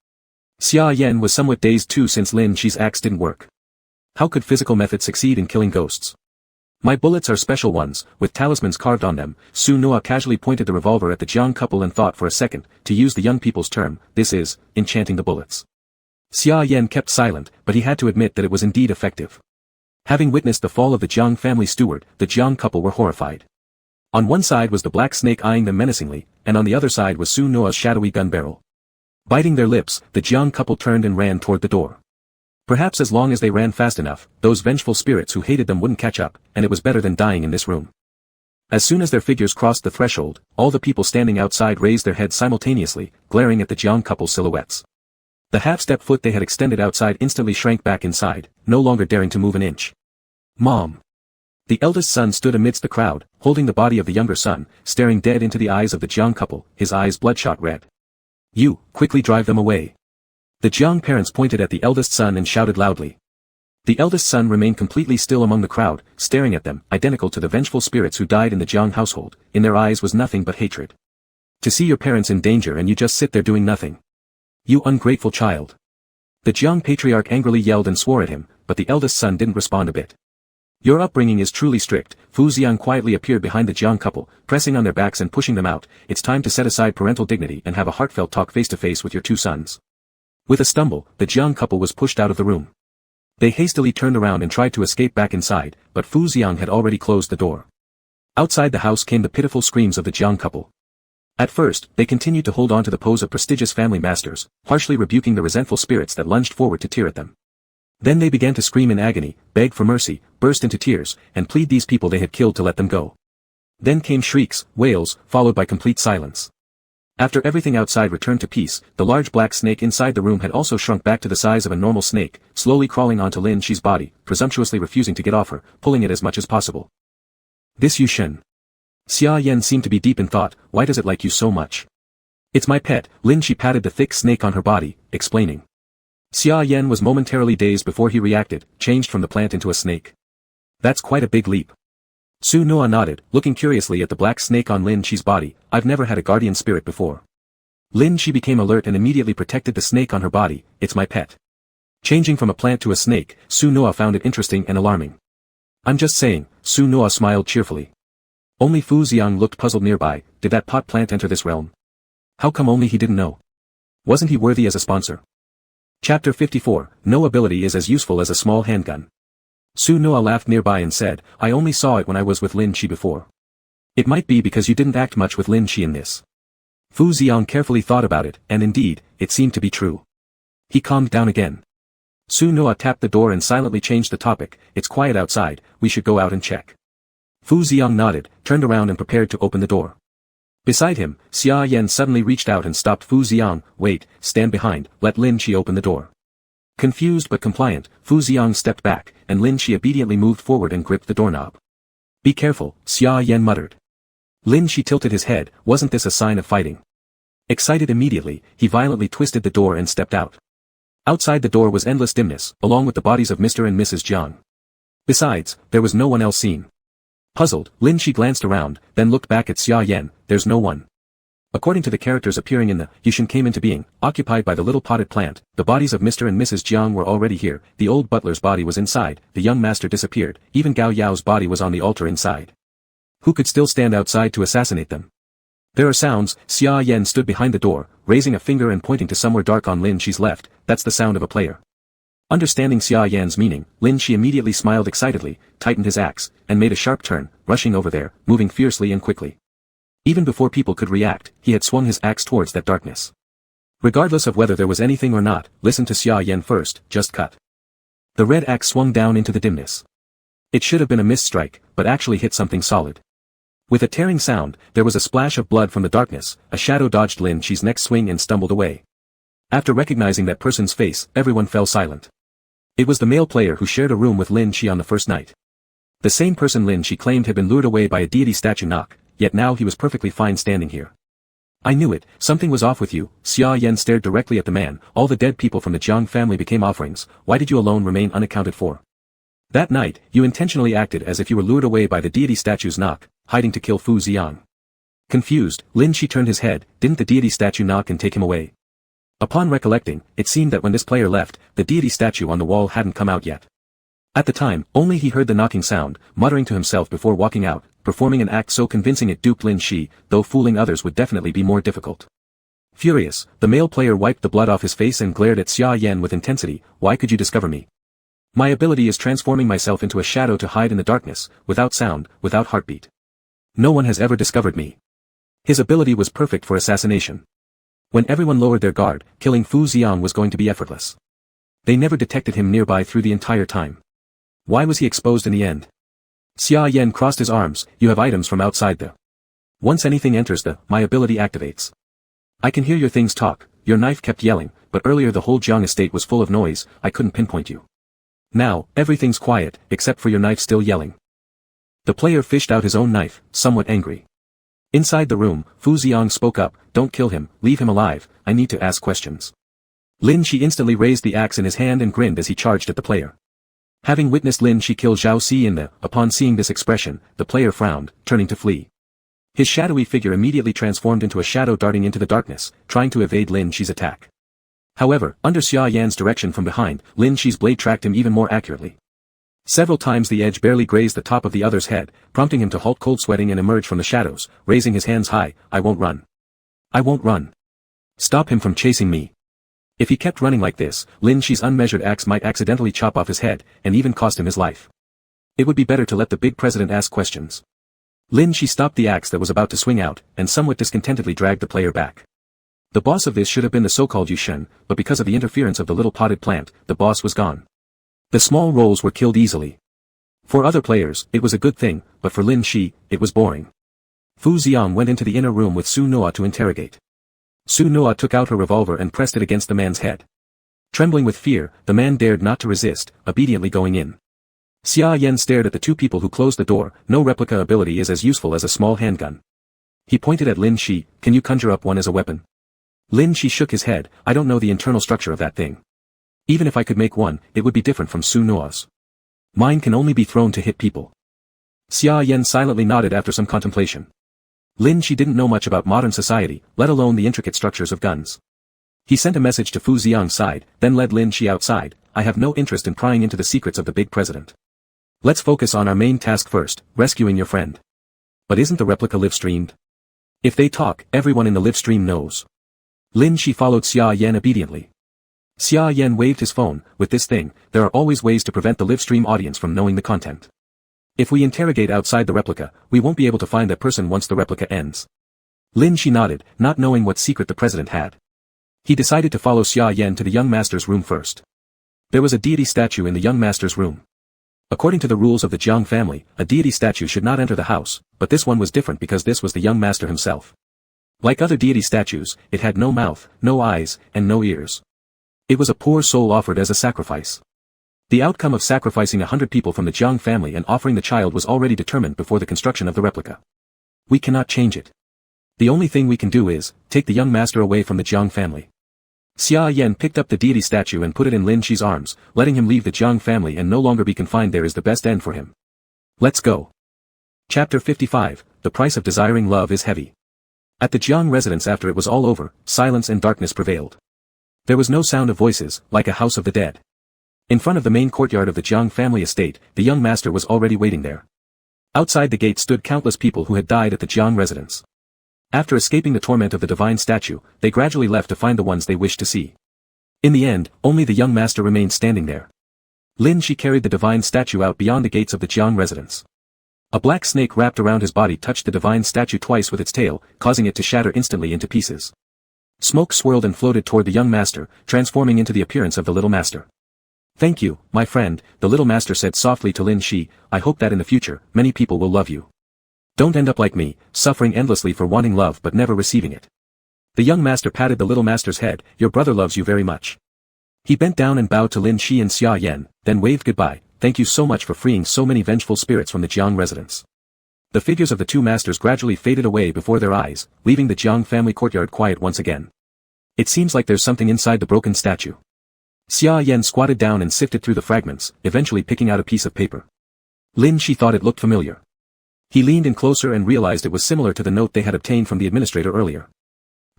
[SPEAKER 1] Xia Yan was somewhat dazed too, since Lin Shi's axe didn't work. How could physical methods succeed in killing ghosts? "My bullets are special ones, with talismans carved on them." Su Nuo casually pointed the revolver at the Jiang couple and thought for a second, to use the young people's term, "This is enchanting the bullets." Xia Yan kept silent, but he had to admit that it was indeed effective. Having witnessed the fall of the Jiang family steward, the Jiang couple were horrified. On one side was the black snake eyeing them menacingly, and on the other side was Su Nuo's shadowy gun barrel. Biting their lips, the Jiang couple turned and ran toward the door. Perhaps as long as they ran fast enough, those vengeful spirits who hated them wouldn't catch up, and it was better than dying in this room. As soon as their figures crossed the threshold, all the people standing outside raised their heads simultaneously, glaring at the Jiang couple's silhouettes. The half-step foot they had extended outside instantly shrank back inside, no longer daring to move an inch. "Mom!" The eldest son stood amidst the crowd, holding the body of the younger son, staring dead into the eyes of the Jiang couple, his eyes bloodshot red. "You, quickly drive them away." The Jiang parents pointed at the eldest son and shouted loudly. The eldest son remained completely still among the crowd, staring at them, identical to the vengeful spirits who died in the Jiang household. In their eyes was nothing but hatred. To see your parents in danger and you just sit there doing nothing. "You ungrateful child." The Jiang patriarch angrily yelled and swore at him, but the eldest son didn't respond a bit. "Your upbringing is truly strict." Fu Xiang quietly appeared behind the Jiang couple, pressing on their backs and pushing them out. "It's time to set aside parental dignity and have a heartfelt talk face to face with your two sons." With a stumble, the Jiang couple was pushed out of the room. They hastily turned around and tried to escape back inside, but Fu Xiang had already closed the door. Outside the house came the pitiful screams of the Jiang couple. At first, they continued to hold on to the pose of prestigious family masters, harshly rebuking the resentful spirits that lunged forward to tear at them. Then they began to scream in agony, beg for mercy, burst into tears, and plead these people they had killed to let them go. Then came shrieks, wails, followed by complete silence. After everything outside returned to peace, the large black snake inside the room had also shrunk back to the size of a normal snake, slowly crawling onto Lin Shi's body, presumptuously refusing to get off her, pulling it as much as possible. This Yu Shen. Xia Yan seemed to be deep in thought. Why does it like you so much? It's my pet. Lin Shi patted the thick snake on her body, explaining. Xia Yan was momentarily dazed before he reacted, changed from the plant into a snake. That's quite a big leap. Su Noa nodded, looking curiously at the black snake on Lin Shi's body. I've never had a guardian spirit before. Lin Shi became alert and immediately protected the snake on her body. It's my pet. Changing from a plant to a snake, Su Noa found it interesting and alarming. I'm just saying, Su Noa smiled cheerfully. Only Fu Xiang looked puzzled nearby. Did that pot plant enter this realm? How come only he didn't know? Wasn't he worthy as a sponsor? Chapter 54, No ability is as useful as a small handgun. Su Noa laughed nearby and said, I only saw it when I was with Lin Shi before. It might be because you didn't act much with Lin Shi in this. Fu Xiang carefully thought about it, and indeed, it seemed to be true. He calmed down again. Su Noa tapped the door and silently changed the topic. It's quiet outside, we should go out and check. Fu Xiang nodded, turned around and prepared to open the door. Beside him, Xia Yan suddenly reached out and stopped Fu Xiang. Wait, stand behind, let Lin Shi open the door. Confused but compliant, Fu Xiang stepped back, and Lin Shi obediently moved forward and gripped the doorknob. Be careful, Xia Yan muttered. Lin Shi tilted his head. Wasn't this a sign of fighting? Excited immediately, he violently twisted the door and stepped out. Outside the door was endless dimness, along with the bodies of Mr. and Mrs. Jiang. Besides, there was no one else seen. Puzzled, Lin Shi glanced around, then looked back at Xia Yan. There's no one. According to the characters appearing in the Yushin came into being, occupied by the little potted plant, the bodies of Mr. and Mrs. Jiang were already here, the old butler's body was inside, the young master disappeared, even Gao Yao's body was on the altar inside. Who could still stand outside to assassinate them? There are sounds. Xia Yan stood behind the door, raising a finger and pointing to somewhere dark on Lin Shi's left. That's the sound of a player. Understanding Xia Yan's meaning, Lin Shi immediately smiled excitedly, tightened his axe, and made a sharp turn, rushing over there, moving fiercely and quickly. Even before people could react, he had swung his axe towards that darkness. Regardless of whether there was anything or not, listen to Xia Yan first, just cut. The red axe swung down into the dimness. It should have been a missed strike, but actually hit something solid. With a tearing sound, there was a splash of blood from the darkness, a shadow dodged Lin Shi's next swing and stumbled away. After recognizing that person's face, everyone fell silent. It was the male player who shared a room with Lin Shi on the first night. The same person Lin Shi claimed had been lured away by a deity statue knock, yet now he was perfectly fine standing here. I knew it, something was off with you. Xia Yan stared directly at the man. All the dead people from the Jiang family became offerings. Why did you alone remain unaccounted for? That night, you intentionally acted as if you were lured away by the deity statue's knock, hiding to kill Fu Xiang. Confused, Lin Shi turned his head. Didn't the deity statue knock and take him away? Upon recollecting, it seemed that when this player left, the deity statue on the wall hadn't come out yet. At the time, only he heard the knocking sound, muttering to himself before walking out, performing an act so convincing it duped Lin Shi, though fooling others would definitely be more difficult. Furious, the male player wiped the blood off his face and glared at Xia Yan with intensity. Why could you discover me? My ability is transforming myself into a shadow to hide in the darkness, without sound, without heartbeat. No one has ever discovered me. His ability was perfect for assassination. When everyone lowered their guard, killing Fu Xiang was going to be effortless. They never detected him nearby through the entire time. Why was he exposed in the end? Xia Yan crossed his arms. You have items from outside the. Once anything enters the, my ability activates. I can hear your things talk. Your knife kept yelling, but earlier the whole Jiang estate was full of noise, I couldn't pinpoint you. Now, everything's quiet, except for your knife still yelling. The player fished out his own knife, somewhat angry. Inside the room, Fu Xiang spoke up. Don't kill him, leave him alive, I need to ask questions. Lin Shi instantly raised the axe in his hand and grinned as he charged at the player. Having witnessed Lin Shi kill Zhao Si in the, upon seeing this expression, the player frowned, turning to flee. His shadowy figure immediately transformed into a shadow darting into the darkness, trying to evade Lin Shi's attack. However, under Xia Yan's direction from behind, Lin Shi's blade tracked him even more accurately. Several times the edge barely grazed the top of the other's head, prompting him to halt cold sweating and emerge from the shadows, raising his hands high. I won't run. I won't run. Stop him from chasing me. If he kept running like this, Lin Shi's unmeasured axe might accidentally chop off his head, and even cost him his life. It would be better to let the big president ask questions. Lin Shi stopped the axe that was about to swing out, and somewhat discontentedly dragged the player back. The boss of this should have been the so-called Yushen, but because of the interference of the little potted plant, the boss was gone. The small roles were killed easily. For other players, it was a good thing, but for Lin Shi, it was boring. Fu Xiang went into the inner room with Su Noa to interrogate. Su Noa took out her revolver and pressed it against the man's head. Trembling with fear, the man dared not to resist, obediently going in. Xia Yan stared at the two people who closed the door. No replica ability is as useful as a small handgun. He pointed at Lin Shi. Can you conjure up one as a weapon? Lin Shi shook his head. I don't know the internal structure of that thing. Even if I could make one, it would be different from Su Noa's. Mine can only be thrown to hit people. Xia Yan silently nodded after some contemplation. Lin Shi didn't know much about modern society, let alone the intricate structures of guns. He sent a message to Fu Xiang's side, then led Lin Shi outside. I have no interest in prying into the secrets of the big president. Let's focus on our main task first, rescuing your friend. But isn't the replica live-streamed? If they talk, everyone in the live stream knows. Lin Shi followed Xia Yan obediently. Xia Yan waved his phone. With this thing, there are always ways to prevent the live stream audience from knowing the content. If we interrogate outside the replica, we won't be able to find that person once the replica ends. Lin Shi nodded, not knowing what secret the president had. He decided to follow Xia Yan to the young master's room first. There was a deity statue in the young master's room. According to the rules of the Jiang family, a deity statue should not enter the house, but this one was different because this was the young master himself. Like other deity statues, it had no mouth, no eyes, and no ears. It was a poor soul offered as a sacrifice. The outcome of sacrificing 100 people from the Jiang family and offering the child was already determined before the construction of the replica. We cannot change it. The only thing we can do is, take the young master away from the Jiang family. Xia Yan picked up the deity statue and put it in Lin Shi's arms. Letting him leave the Jiang family and no longer be confined there is the best end for him. Let's go. Chapter 55, The Price of Desiring Love is Heavy. At the Jiang residence after it was all over, silence and darkness prevailed. There was no sound of voices, like a house of the dead. In front of the main courtyard of the Jiang family estate, the young master was already waiting there. Outside the gate stood countless people who had died at the Jiang residence. After escaping the torment of the divine statue, they gradually left to find the ones they wished to see. In the end, only the young master remained standing there. Lin Shi carried the divine statue out beyond the gates of the Jiang residence. A black snake wrapped around his body touched the divine statue twice with its tail, causing it to shatter instantly into pieces. Smoke swirled and floated toward the young master, transforming into the appearance of the little master. Thank you, my friend, the little master said softly to Lin Shi. I hope that in the future, many people will love you. Don't end up like me, suffering endlessly for wanting love but never receiving it. The young master patted the little master's head. Your brother loves you very much. He bent down and bowed to Lin Shi and Xia Yan, then waved goodbye. Thank you so much for freeing so many vengeful spirits from the Jiang residence. The figures of the two masters gradually faded away before their eyes, leaving the Jiang family courtyard quiet once again. It seems like there's something inside the broken statue. Xia Yan squatted down and sifted through the fragments, eventually picking out a piece of paper. Lin Shi thought it looked familiar. He leaned in closer and realized it was similar to the note they had obtained from the administrator earlier.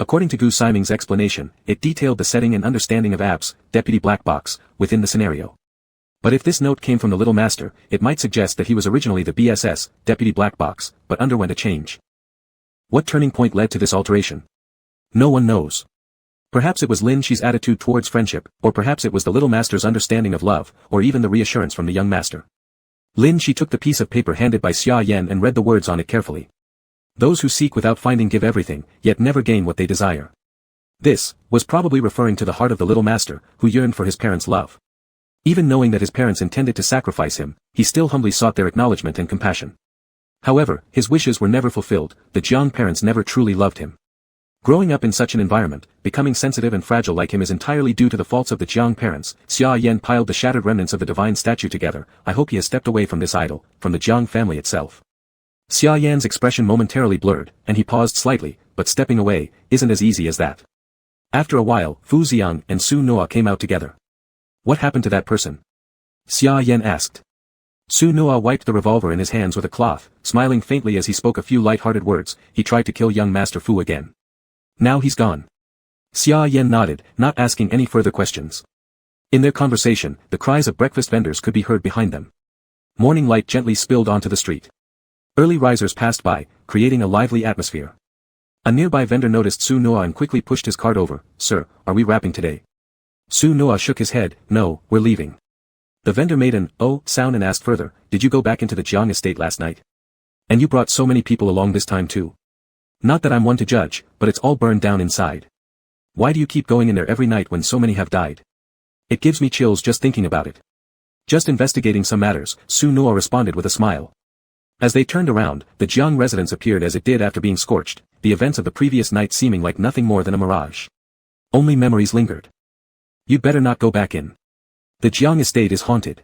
[SPEAKER 1] According to Gu Siming's explanation, it detailed the setting and understanding of Ab's, Deputy Black Box, within the scenario. But if this note came from the Little Master, it might suggest that he was originally the BSS, Deputy Black Box, but underwent a change. What turning point led to this alteration? No one knows. Perhaps it was Lin Shi's attitude towards friendship, or perhaps it was the Little Master's understanding of love, or even the reassurance from the young master. Lin Shi took the piece of paper handed by Xia Yan and read the words on it carefully. Those who seek without finding give everything, yet never gain what they desire. This was probably referring to the heart of the Little Master, who yearned for his parents' love. Even knowing that his parents intended to sacrifice him, he still humbly sought their acknowledgement and compassion. However, his wishes were never fulfilled. The Jiang parents never truly loved him. Growing up in such an environment, becoming sensitive and fragile like him is entirely due to the faults of the Jiang parents. Xia Yan piled the shattered remnants of the divine statue together. I hope he has stepped away from this idol, from the Jiang family itself. Xia Yan's expression momentarily blurred, and he paused slightly, but stepping away isn't as easy as that. After a while, Fu Xiang and Su Noa came out together. What happened to that person? Xia Yan asked. Su Noa wiped the revolver in his hands with a cloth, smiling faintly as he spoke a few light-hearted words. He tried to kill young Master Fu again. Now he's gone. Xia Yan nodded, not asking any further questions. In their conversation, the cries of breakfast vendors could be heard behind them. Morning light gently spilled onto the street. Early risers passed by, creating a lively atmosphere. A nearby vendor noticed Su Noa and quickly pushed his cart over. Sir, are we rapping today? Su Noa shook his head. No, we're leaving. The vendor made an oh sound and asked further, did you go back into the Jiang estate last night? And you brought so many people along this time too. Not that I'm one to judge, but it's all burned down inside. Why do you keep going in there every night when so many have died? It gives me chills just thinking about it. Just investigating some matters, Su Noa responded with a smile. As they turned around, the Jiang residence appeared as it did after being scorched, the events of the previous night seeming like nothing more than a mirage. Only memories lingered. You'd better not go back in. The Jiang estate is haunted.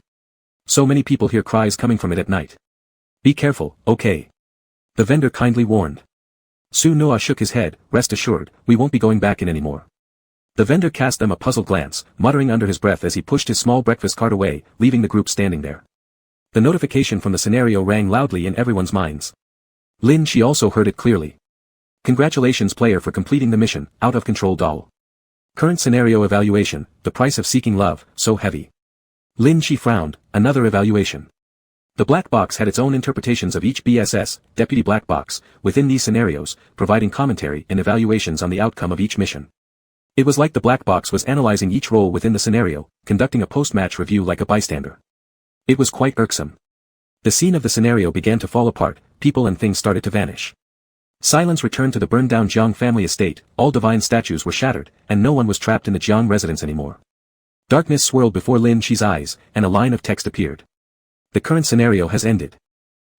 [SPEAKER 1] So many people hear cries coming from it at night. Be careful, okay? The vendor kindly warned. Su Noa shook his head. Rest assured, we won't be going back in anymore. The vendor cast them a puzzled glance, muttering under his breath as he pushed his small breakfast cart away, leaving the group standing there. The notification from the scenario rang loudly in everyone's minds. Lin Shi also heard it clearly. Congratulations player for completing the mission, Out of Control doll. Current scenario evaluation, the price of seeking love, so heavy. Lin Shi frowned, another evaluation. The black box had its own interpretations of each BSS, deputy black box, within these scenarios, providing commentary and evaluations on the outcome of each mission. It was like the black box was analyzing each role within the scenario, conducting a post-match review like a bystander. It was quite irksome. The scene of the scenario began to fall apart, people and things started to vanish. Silence returned to the burned-down Jiang family estate, all divine statues were shattered, and no one was trapped in the Jiang residence anymore. Darkness swirled before Lin Shi's eyes, and a line of text appeared. The current scenario has ended.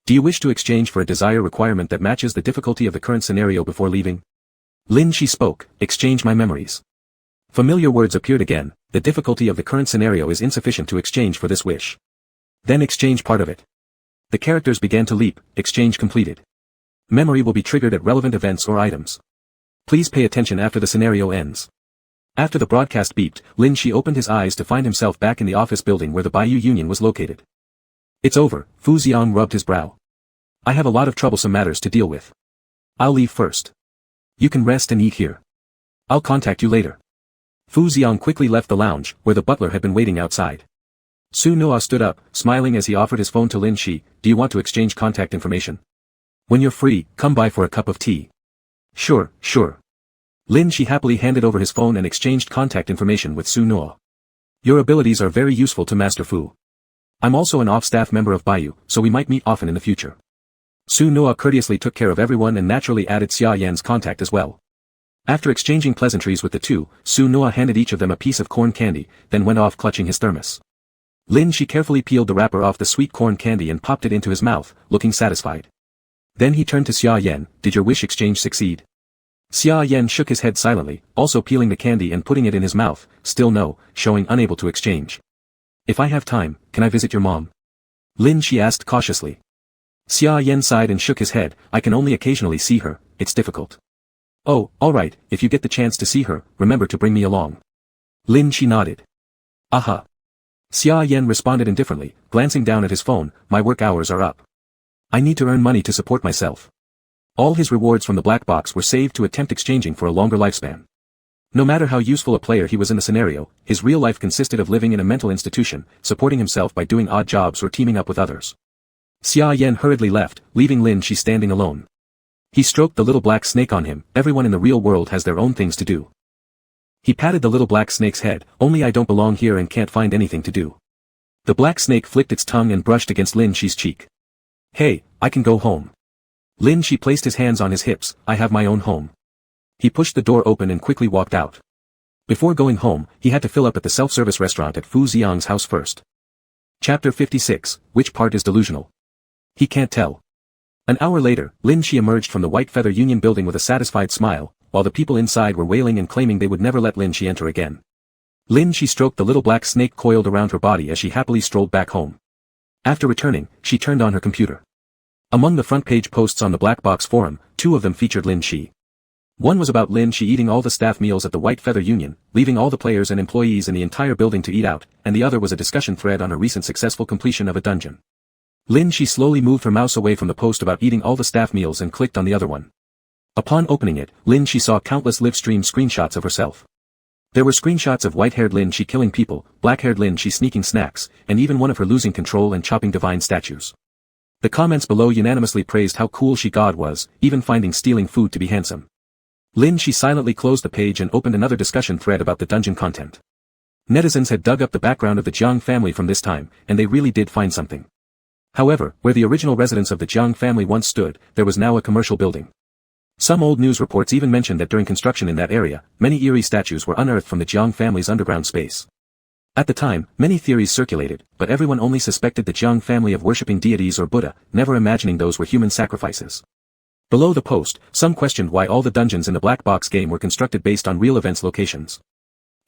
[SPEAKER 1] Do you wish to exchange for a desire requirement that matches the difficulty of the current scenario before leaving? Lin Shi spoke, exchange my memories. Familiar words appeared again, the difficulty of the current scenario is insufficient to exchange for this wish. Then exchange part of it. The characters began to leap, exchange completed. Memory will be triggered at relevant events or items. Please pay attention after the scenario ends. After the broadcast beeped, Lin Shi opened his eyes to find himself back in the office building where the Bayou Union was located. It's over, Fu Xiang rubbed his brow. I have a lot of troublesome matters to deal with. I'll leave first. You can rest and eat here. I'll contact you later. Fu Xiang quickly left the lounge, where the butler had been waiting outside. Su Noa stood up, smiling as he offered his phone to Lin Shi. Do you want to exchange contact information? When you're free, come by for a cup of tea. Sure. Lin Shi happily handed over his phone and exchanged contact information with Su Noa. Your abilities are very useful to Master Fu. I'm also an off-staff member of Bayou, so we might meet often in the future. Su Noa courteously took care of everyone and naturally added Xia Yan's contact as well. After exchanging pleasantries with the two, Su Noa handed each of them a piece of corn candy, then went off clutching his thermos. Lin Shi carefully peeled the wrapper off the sweet corn candy and popped it into his mouth, looking satisfied. Then he turned to Xia Yan. Did your wish exchange succeed? Xia Yan shook his head silently, also peeling the candy and putting it in his mouth. Still no, showing unable to exchange. If I have time, can I visit your mom? Lin Shi asked cautiously. Xia Yan sighed and shook his head. I can only occasionally see her, it's difficult. Oh, alright, if you get the chance to see her, remember to bring me along. Lin Shi nodded. Aha. Xia Yan responded indifferently, glancing down at his phone. My work hours are up. I need to earn money to support myself. All his rewards from the black box were saved to attempt exchanging for a longer lifespan. No matter how useful a player he was in the scenario, his real life consisted of living in a mental institution, supporting himself by doing odd jobs or teaming up with others. Xia Yan hurriedly left, leaving Lin Shi standing alone. He stroked the little black snake on him. Everyone in the real world has their own things to do. He patted the little black snake's head. Only I don't belong here and can't find anything to do. The black snake flicked its tongue and brushed against Lin Shi's cheek. Hey, I can go home. Lin Shi placed his hands on his hips. I have my own home. He pushed the door open and quickly walked out. Before going home, he had to fill up at the self-service restaurant at Fu Xiang's house first. Chapter 56, Which part is delusional? He can't tell. An hour later, Lin Shi emerged from the White Feather Union building with a satisfied smile, while the people inside were wailing and claiming they would never let Lin Shi enter again. Lin Shi stroked the little black snake coiled around her body as she happily strolled back home. After returning, she turned on her computer. Among the front-page posts on the Black Box forum, 2 of them featured Lin Shi. One was about Lin Shi eating all the staff meals at the White Feather Union, leaving all the players and employees in the entire building to eat out, and the other was a discussion thread on her recent successful completion of a dungeon. Lin Shi slowly moved her mouse away from the post about eating all the staff meals and clicked on the other one. Upon opening it, Lin Shi saw countless live-stream screenshots of herself. There were screenshots of white-haired Lin Shi killing people, black-haired Lin Shi sneaking snacks, and even one of her losing control and chopping divine statues. The comments below unanimously praised how cool she God was, even finding stealing food to be handsome. Lin Shi silently closed the page and opened another discussion thread about the dungeon content. Netizens had dug up the background of the Jiang family from this time, and they really did find something. However, where the original residence of the Jiang family once stood, there was now a commercial building. Some old news reports even mentioned that during construction in that area, many eerie statues were unearthed from the Jiang family's underground space. At the time, many theories circulated, but everyone only suspected the Jiang family of worshipping deities or Buddha, never imagining those were human sacrifices. Below the post, some questioned why all the dungeons in the black box game were constructed based on real events locations.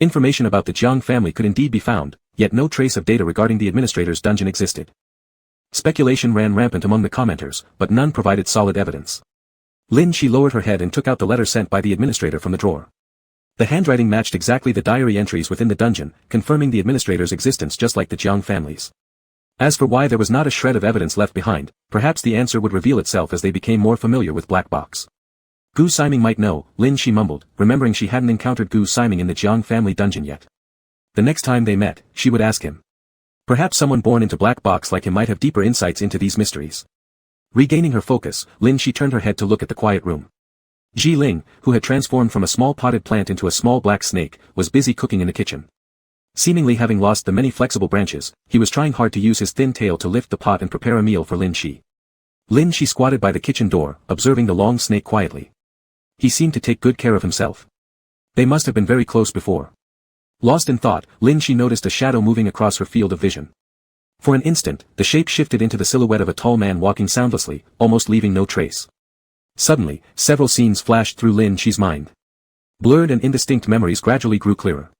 [SPEAKER 1] Information about the Jiang family could indeed be found, yet no trace of data regarding the administrator's dungeon existed. Speculation ran rampant among the commenters, but none provided solid evidence. Lin Shi lowered her head and took out the letter sent by the administrator from the drawer. The handwriting matched exactly the diary entries within the dungeon, confirming the administrator's existence just like the Jiang family's. As for why there was not a shred of evidence left behind, perhaps the answer would reveal itself as they became more familiar with Black Box. Gu Siming might know, Lin Shi mumbled, remembering she hadn't encountered Gu Siming in the Jiang family dungeon yet. The next time they met, she would ask him. Perhaps someone born into Black Box like him might have deeper insights into these mysteries. Regaining her focus, Lin Shi turned her head to look at the quiet room. Ji Ling, who had transformed from a small potted plant into a small black snake, was busy cooking in the kitchen. Seemingly having lost the many flexible branches, he was trying hard to use his thin tail to lift the pot and prepare a meal for Lin Shi. Lin Shi squatted by the kitchen door, observing the long snake quietly. He seemed to take good care of himself. They must have been very close before. Lost in thought, Lin Shi noticed a shadow moving across her field of vision. For an instant, the shape shifted into the silhouette of a tall man walking soundlessly, almost leaving no trace. Suddenly, several scenes flashed through Lin Shi's mind. Blurred and indistinct memories gradually grew clearer.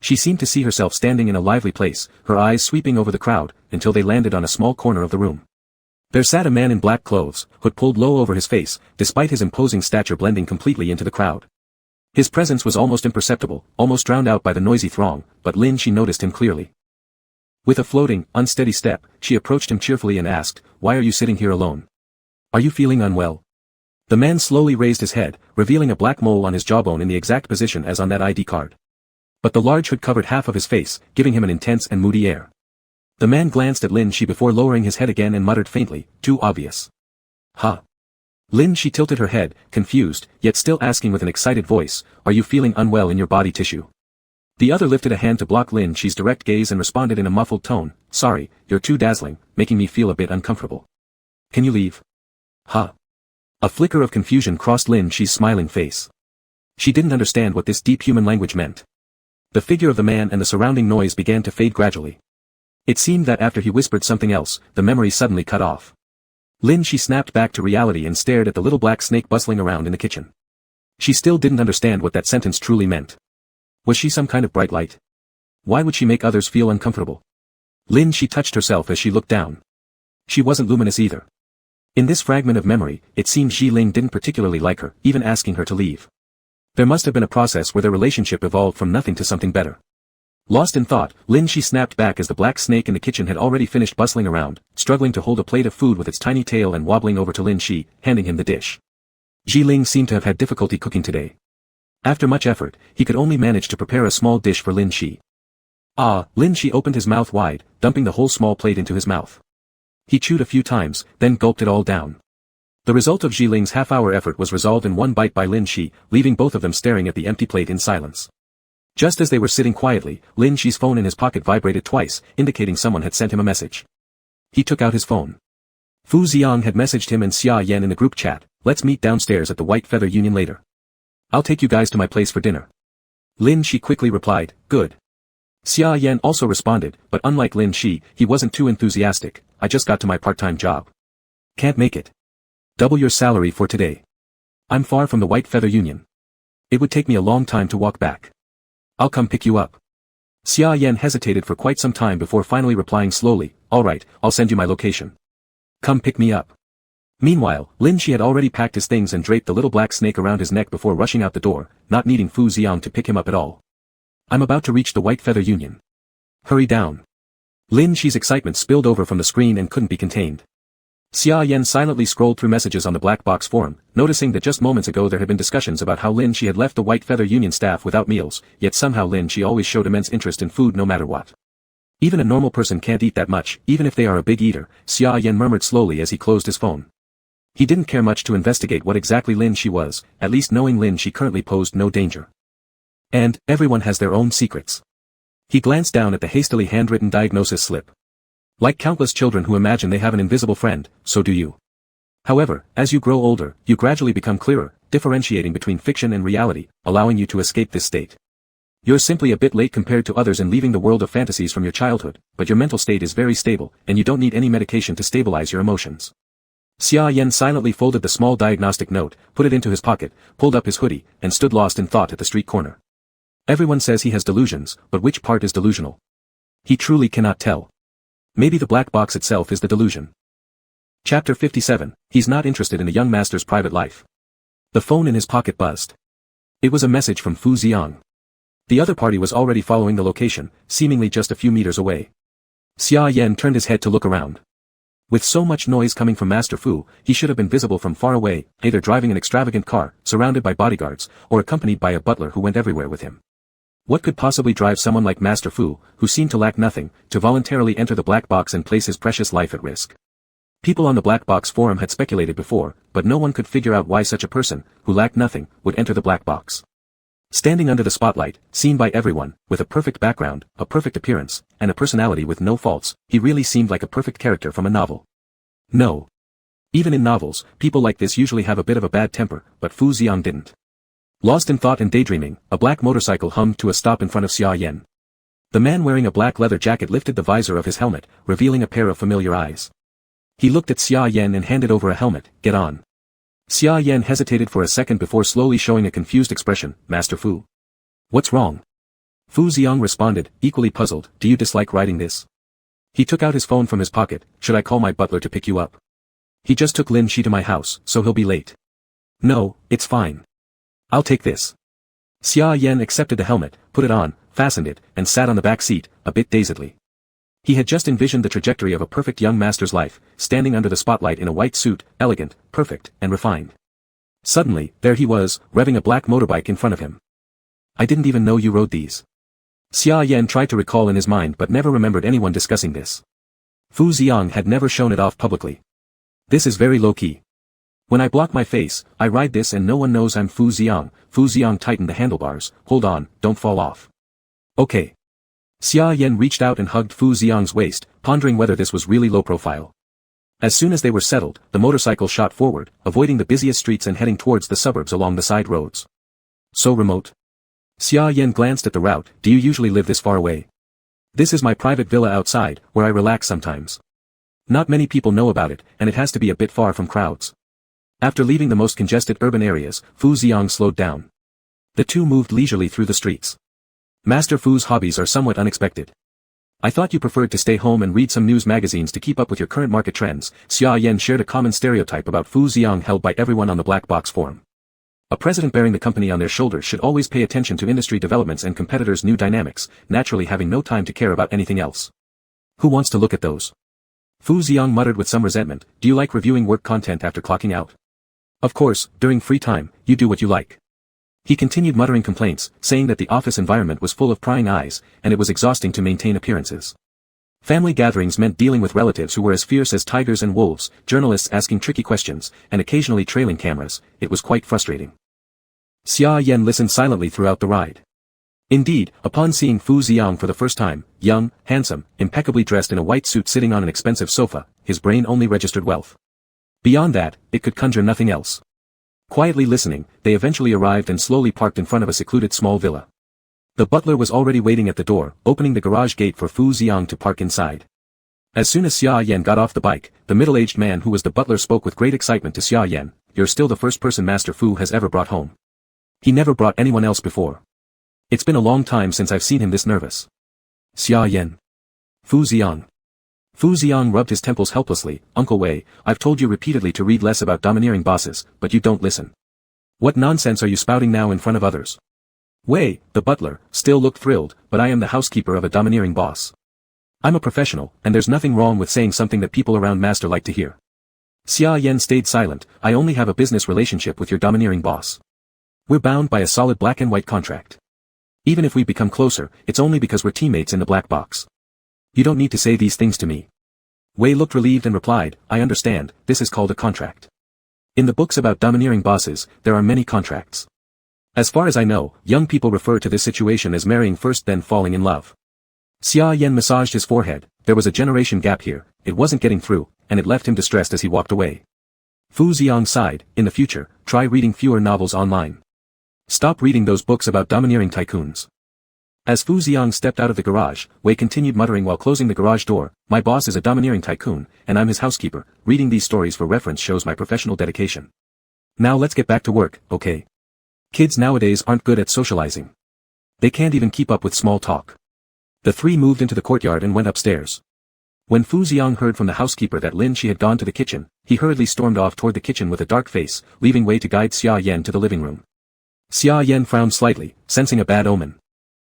[SPEAKER 1] She seemed to see herself standing in a lively place, her eyes sweeping over the crowd, until they landed on a small corner of the room. There sat a man in black clothes, hood pulled low over his face, despite his imposing stature blending completely into the crowd. His presence was almost imperceptible, almost drowned out by the noisy throng, but Lin Shi noticed him clearly. With a floating, unsteady step, she approached him cheerfully and asked, "Why are you sitting here alone? Are you feeling unwell?" The man slowly raised his head, revealing a black mole on his jawbone in the exact position as on that ID card. But the large hood covered half of his face, giving him an intense and moody air. The man glanced at Lin Shi before lowering his head again and muttered faintly, "Too obvious." "Huh?" Lin Shi tilted her head, confused, yet still asking with an excited voice, "Are you feeling unwell in your body tissue?" The other lifted a hand to block Lin Shi's direct gaze and responded in a muffled tone, "Sorry, you're too dazzling, making me feel a bit uncomfortable. Can you leave?" "Huh?" A flicker of confusion crossed Lin Shi's smiling face. She didn't understand what this deep human language meant. The figure of the man and the surrounding noise began to fade gradually. It seemed that after he whispered something else, the memory suddenly cut off. Lin Shi snapped back to reality and stared at the little black snake bustling around in the kitchen. She still didn't understand what that sentence truly meant. Was she some kind of bright light? Why would she make others feel uncomfortable? Lin Shi touched herself as she looked down. She wasn't luminous either. In this fragment of memory, it seemed Ji Ling didn't particularly like her, even asking her to leave. There must have been a process where their relationship evolved from nothing to something better. Lost in thought, Lin Shi snapped back as the black snake in the kitchen had already finished bustling around, struggling to hold a plate of food with its tiny tail and wobbling over to Lin Shi, handing him the dish. Ji Ling seemed to have had difficulty cooking today. After much effort, he could only manage to prepare a small dish for Lin Shi. "Ah!" Lin Shi opened his mouth wide, dumping the whole small plate into his mouth. He chewed a few times, then gulped it all down. The result of Ji Ling's half-hour effort was resolved in one bite by Lin Shi, leaving both of them staring at the empty plate in silence. Just as they were sitting quietly, Lin Shi's phone in his pocket vibrated twice, indicating someone had sent him a message. He took out his phone. Fu Xiang had messaged him and Xia Yan in the group chat, "Let's meet downstairs at the White Feather Union later. I'll take you guys to my place for dinner." Lin Shi quickly replied, "Good." Xia Yan also responded, but unlike Lin Shi, he wasn't too enthusiastic, "I just got to my part-time job. Can't make it. Double your salary for today. I'm far from the White Feather Union. It would take me a long time to walk back. I'll come pick you up." Xia Yan hesitated for quite some time before finally replying slowly, "All right, I'll send you my location. Come pick me up." Meanwhile, Lin Shi had already packed his things and draped the little black snake around his neck before rushing out the door, not needing Fu Xiang to pick him up at all. "I'm about to reach the White Feather Union. Hurry down." Lin Shi's excitement spilled over from the screen and couldn't be contained. Xia Yan silently scrolled through messages on the Black Box forum, noticing that just moments ago there had been discussions about how Lin Shi had left the White Feather Union staff without meals, yet somehow Lin Shi always showed immense interest in food no matter what. "Even a normal person can't eat that much, even if they are a big eater," Xia Yan murmured slowly as he closed his phone. He didn't care much to investigate what exactly Lin Shi was, at least knowing Lin Shi currently posed no danger. And, everyone has their own secrets. He glanced down at the hastily handwritten diagnosis slip. Like countless children who imagine they have an invisible friend, so do you. However, as you grow older, you gradually become clearer, differentiating between fiction and reality, allowing you to escape this state. You're simply a bit late compared to others in leaving the world of fantasies from your childhood, but your mental state is very stable, and you don't need any medication to stabilize your emotions. Xia Yan silently folded the small diagnostic note, put it into his pocket, pulled up his hoodie, and stood lost in thought at the street corner. Everyone says he has delusions, but which part is delusional? He truly cannot tell. Maybe the black box itself is the delusion. Chapter 57, He's not interested in the young master's private life. The phone in his pocket buzzed. It was a message from Fu Xiang. The other party was already following the location, seemingly just a few meters away. Xia Yan turned his head to look around. With so much noise coming from Master Fu, he should have been visible from far away, either driving an extravagant car, surrounded by bodyguards, or accompanied by a butler who went everywhere with him. What could possibly drive someone like Master Fu, who seemed to lack nothing, to voluntarily enter the black box and place his precious life at risk? People on the black box forum had speculated before, but no one could figure out why such a person, who lacked nothing, would enter the black box. Standing under the spotlight, seen by everyone, with a perfect background, a perfect appearance, and a personality with no faults, he really seemed like a perfect character from a novel. No. Even in novels, people like this usually have a bit of a bad temper, but Fu Xiang didn't. Lost in thought and daydreaming, a black motorcycle hummed to a stop in front of Xia Yan. The man wearing a black leather jacket lifted the visor of his helmet, revealing a pair of familiar eyes. He looked at Xia Yan and handed over a helmet. Get on. Xia Yan hesitated for a second before slowly showing a confused expression. Master Fu. What's wrong? Fu Xiang responded, equally puzzled. Do you dislike riding this? He took out his phone from his pocket. Should I call my butler to pick you up? He just took Lin Shi to my house, so he'll be late. No, it's fine. I'll take this. Xia Yan accepted the helmet, put it on, fastened it, and sat on the back seat, a bit dazedly. He had just envisioned the trajectory of a perfect young master's life, standing under the spotlight in a white suit, elegant, perfect, and refined. Suddenly, there he was, revving a black motorbike in front of him. I didn't even know you rode these. Xia Yan tried to recall in his mind but never remembered anyone discussing this. Fu Xiang had never shown it off publicly. This is very low-key. When I block my face, I ride this and no one knows I'm Fu Xiang. Fu Xiang tightened the handlebars. Hold on, don't fall off. Okay. Xia Yan reached out and hugged Fu Xiang's waist, pondering whether this was really low profile. As soon as they were settled, the motorcycle shot forward, avoiding the busiest streets and heading towards the suburbs along the side roads. So remote. Xia Yan glanced at the route. Do you usually live this far away? This is my private villa outside, where I relax sometimes. Not many people know about it, and it has to be a bit far from crowds. After leaving the most congested urban areas, Fu Xiang slowed down. The two moved leisurely through the streets. Master Fu's hobbies are somewhat unexpected. I thought you preferred to stay home and read some news magazines to keep up with your current market trends. Xia Yan shared a common stereotype about Fu Xiang held by everyone on the black box forum. A president bearing the company on their shoulders should always pay attention to industry developments and competitors' new dynamics, naturally having no time to care about anything else. Who wants to look at those? Fu Xiang muttered with some resentment. Do you like reviewing work content after clocking out? Of course, during free time, you do what you like. He continued muttering complaints, saying that the office environment was full of prying eyes, and it was exhausting to maintain appearances. Family gatherings meant dealing with relatives who were as fierce as tigers and wolves, journalists asking tricky questions, and occasionally trailing cameras. It was quite frustrating. Xia Yan listened silently throughout the ride. Indeed, upon seeing Fu Xiang for the first time, young, handsome, impeccably dressed in a white suit sitting on an expensive sofa, his brain only registered wealth. Beyond that, it could conjure nothing else. Quietly listening, they eventually arrived and slowly parked in front of a secluded small villa. The butler was already waiting at the door, opening the garage gate for Fu Xiang to park inside. As soon as Xia Yan got off the bike, the middle-aged man who was the butler spoke with great excitement to Xia Yan. You're still the first person Master Fu has ever brought home. He never brought anyone else before. It's been a long time since I've seen him this nervous. Xia Yan. Fu Xiang. Fu Xiang rubbed his temples helplessly. Uncle Wei, I've told you repeatedly to read less about domineering bosses, but you don't listen. What nonsense are you spouting now in front of others? Wei, the butler, still looked thrilled, but I am the housekeeper of a domineering boss. I'm a professional, and there's nothing wrong with saying something that people around Master like to hear. Xia Yan stayed silent. I only have a business relationship with your domineering boss. We're bound by a solid black and white contract. Even if we become closer, it's only because we're teammates in the black box. You don't need to say these things to me. Wei looked relieved and replied, I understand, this is called a contract. In the books about domineering bosses, there are many contracts. As far as I know, young people refer to this situation as marrying first then falling in love. Xia Yan massaged his forehead. There was a generation gap here, it wasn't getting through, and it left him distressed as he walked away. Fu Xiang sighed. In the future, try reading fewer novels online. Stop reading those books about domineering tycoons. As Fu Xiang stepped out of the garage, Wei continued muttering while closing the garage door, my boss is a domineering tycoon, and I'm his housekeeper. Reading these stories for reference shows my professional dedication. Now let's get back to work, okay? Kids nowadays aren't good at socializing. They can't even keep up with small talk. The three moved into the courtyard and went upstairs. When Fu Xiang heard from the housekeeper that Lin Shi had gone to the kitchen, he hurriedly stormed off toward the kitchen with a dark face, leaving Wei to guide Xia Yan to the living room. Xia Yan frowned slightly, sensing a bad omen.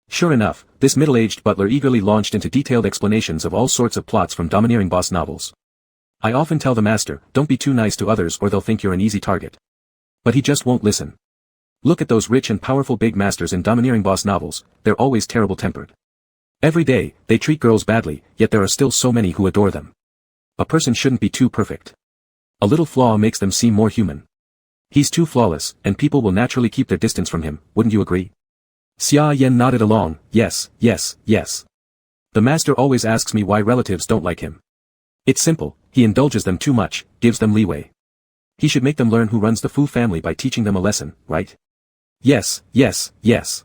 [SPEAKER 1] Sure enough, this middle-aged butler eagerly launched into detailed explanations of all sorts of plots from domineering boss novels. I often tell the master, don't be too nice to others or they'll think you're an easy target. But he just won't listen. Look at those rich and powerful big masters in domineering boss novels, they're always terrible-tempered. Every day, they treat girls badly, yet there are still so many who adore them. A person shouldn't be too perfect. A little flaw makes them seem more human. He's too flawless, and people will naturally keep their distance from him, wouldn't you agree? Xia Yan nodded along, yes, yes, yes. The master always asks me why relatives don't like him. It's simple, he indulges them too much, gives them leeway. He should make them learn who runs the Fu family by teaching them a lesson, right? Yes, yes, yes.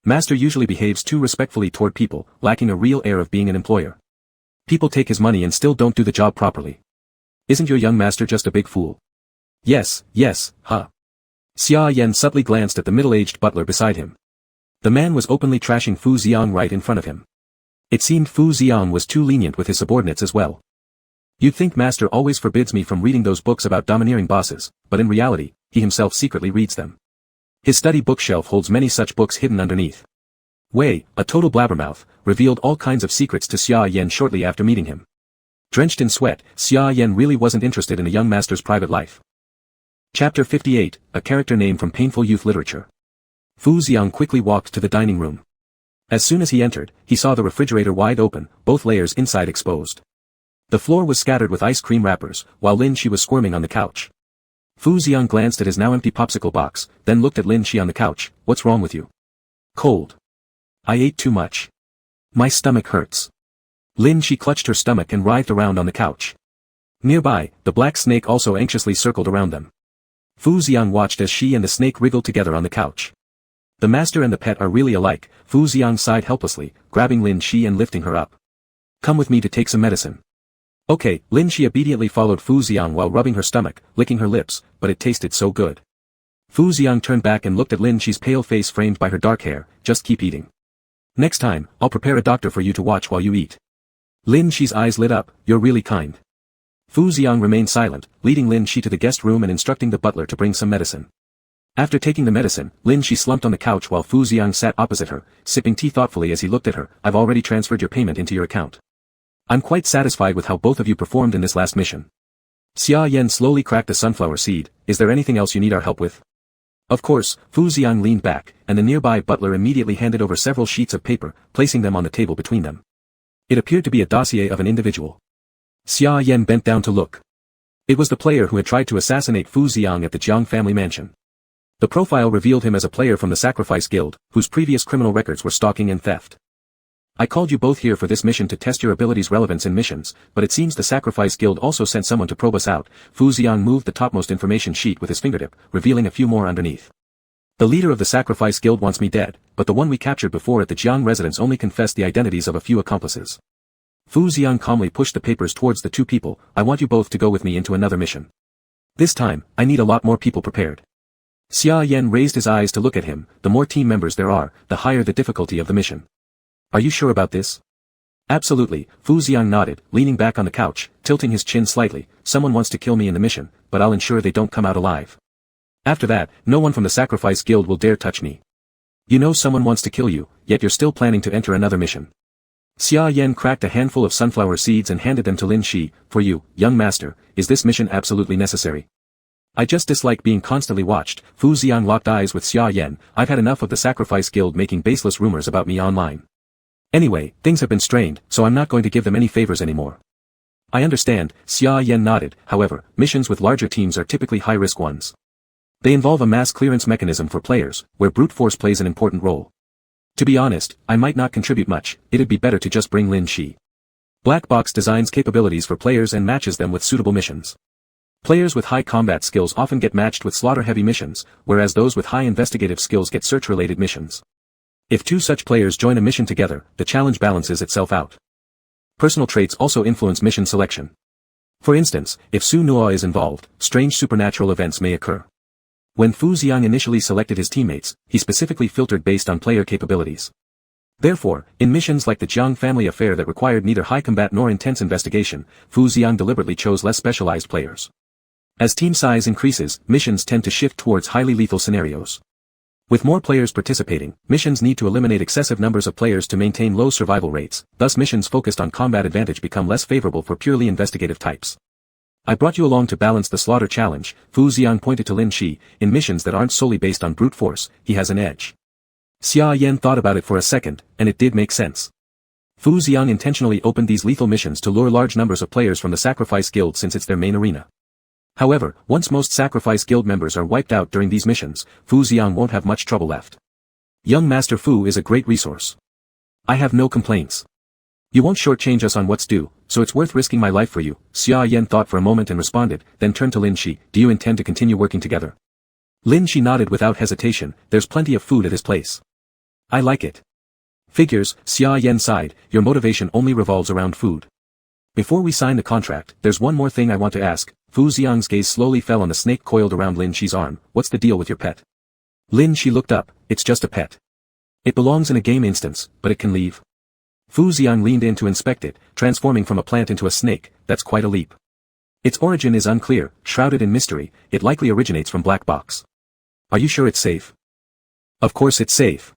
[SPEAKER 1] Master usually behaves too respectfully toward people, lacking a real air of being an employer. People take his money and still don't do the job properly. Isn't your young master just a big fool? Yes, yes, huh. Xia Yan subtly glanced at the middle-aged butler beside him. The man was openly trashing Fu Xiang right in front of him. It seemed Fu Xiang was too lenient with his subordinates as well. You'd think master always forbids me from reading those books about domineering bosses, but in reality, he himself secretly reads them. His study bookshelf holds many such books hidden underneath. Wei, a total blabbermouth, revealed all kinds of secrets to Xia Yan shortly after meeting him. Drenched in sweat, Xia Yan really wasn't interested in a young master's private life. Chapter 58, a character name from painful youth literature. Fu Xiang quickly walked to the dining room. As soon as he entered, he saw the refrigerator wide open, both layers inside exposed. The floor was scattered with ice cream wrappers, while Lin Shi was squirming on the couch. Fu Xiang glanced at his now empty popsicle box, then looked at Lin Shi on the couch. What's wrong with you? Cold. I ate too much. My stomach hurts. Lin Shi clutched her stomach and writhed around on the couch. Nearby, the black snake also anxiously circled around them. Fu Xiang watched as she and the snake wriggled together on the couch. The master and the pet are really alike, Fu Xiang sighed helplessly, grabbing Lin Shi and lifting her up. Come with me to take some medicine. Okay, Lin Shi obediently followed Fu Xiang while rubbing her stomach, licking her lips, but it tasted so good. Fu Xiang turned back and looked at Lin Shi's pale face framed by her dark hair, just keep eating. Next time, I'll prepare a doctor for you to watch while you eat. Lin Shi's eyes lit up, you're really kind. Fu Xiang remained silent, leading Lin Shi to the guest room and instructing the butler to bring some medicine. After taking the medicine, Lin Shi slumped on the couch while Fu Xiang sat opposite her, sipping tea thoughtfully as he looked at her. I've already transferred your payment into your account. I'm quite satisfied with how both of you performed in this last mission. Xia Yan slowly cracked a sunflower seed. Is there anything else you need our help with? Of course, Fu Xiang leaned back, and the nearby butler immediately handed over several sheets of paper, placing them on the table between them. It appeared to be a dossier of an individual. Xia Yan bent down to look. It was the player who had tried to assassinate Fu Xiang at the Jiang family mansion. The profile revealed him as a player from the Sacrifice Guild, whose previous criminal records were stalking and theft. I called you both here for this mission to test your abilities' relevance in missions, but it seems the Sacrifice Guild also sent someone to probe us out. Fu Xiang moved the topmost information sheet with his fingertip, revealing a few more underneath. The leader of the Sacrifice Guild wants me dead, but the one we captured before at the Jiang residence only confessed the identities of a few accomplices. Fu Xiang calmly pushed the papers towards the two people. I want you both to go with me into another mission. This time, I need a lot more people prepared. Xia Yan raised his eyes to look at him. The more team members there are, the higher the difficulty of the mission. Are you sure about this? Absolutely, Fu Xiang nodded, leaning back on the couch, tilting his chin slightly. Someone wants to kill me in the mission, but I'll ensure they don't come out alive. After that, no one from the Sacrifice Guild will dare touch me. You know someone wants to kill you, yet you're still planning to enter another mission. Xia Yan cracked a handful of sunflower seeds and handed them to Lin Shi. For you, young master, is this mission absolutely necessary? I just dislike being constantly watched. Fu Xiang locked eyes with Xia Yan. I've had enough of the Sacrifice Guild making baseless rumors about me online. Anyway, things have been strained, so I'm not going to give them any favors anymore. I understand, Xia Yan nodded. However, missions with larger teams are typically high-risk ones. They involve a mass clearance mechanism for players, where brute force plays an important role. To be honest, I might not contribute much, it'd be better to just bring Lin Shi. Black Box designs capabilities for players and matches them with suitable missions. Players with high combat skills often get matched with slaughter-heavy missions, whereas those with high investigative skills get search-related missions. If two such players join a mission together, the challenge balances itself out. Personal traits also influence mission selection. For instance, if Su Nuo is involved, strange supernatural events may occur. When Fu Xiang initially selected his teammates, he specifically filtered based on player capabilities. Therefore, in missions like the Jiang family affair that required neither high combat nor intense investigation, Fu Xiang deliberately chose less specialized players. As team size increases, missions tend to shift towards highly lethal scenarios. With more players participating, missions need to eliminate excessive numbers of players to maintain low survival rates, thus missions focused on combat advantage become less favorable for purely investigative types. I brought you along to balance the slaughter challenge, Fu Xiang pointed to Lin Shi. In missions that aren't solely based on brute force, he has an edge. Xia Yan thought about it for a second, and it did make sense. Fu Xiang intentionally opened these lethal missions to lure large numbers of players from the Sacrifice Guild since it's their main arena. However, once most Sacrifice Guild members are wiped out during these missions, Fu Xiang won't have much trouble left. Young Master Fu is a great resource. I have no complaints. You won't shortchange us on what's due, so it's worth risking my life for you. Xia Yan thought for a moment and responded, then turned to Lin Shi. Do you intend to continue working together? Lin Shi nodded without hesitation. There's plenty of food at his place. I like it. Figures, Xia Yan sighed, your motivation only revolves around food. Before we sign the contract, there's one more thing I want to ask. Fu Xiang's gaze slowly fell on the snake coiled around Lin Shi's arm. What's the deal with your pet? Lin Shi looked up. It's just a pet. It belongs in a game instance, but it can leave. Fu Xiang leaned in to inspect it, transforming from a plant into a snake. That's quite a leap. Its origin is unclear, shrouded in mystery. It likely originates from Black Box. Are you sure it's safe? Of course it's safe.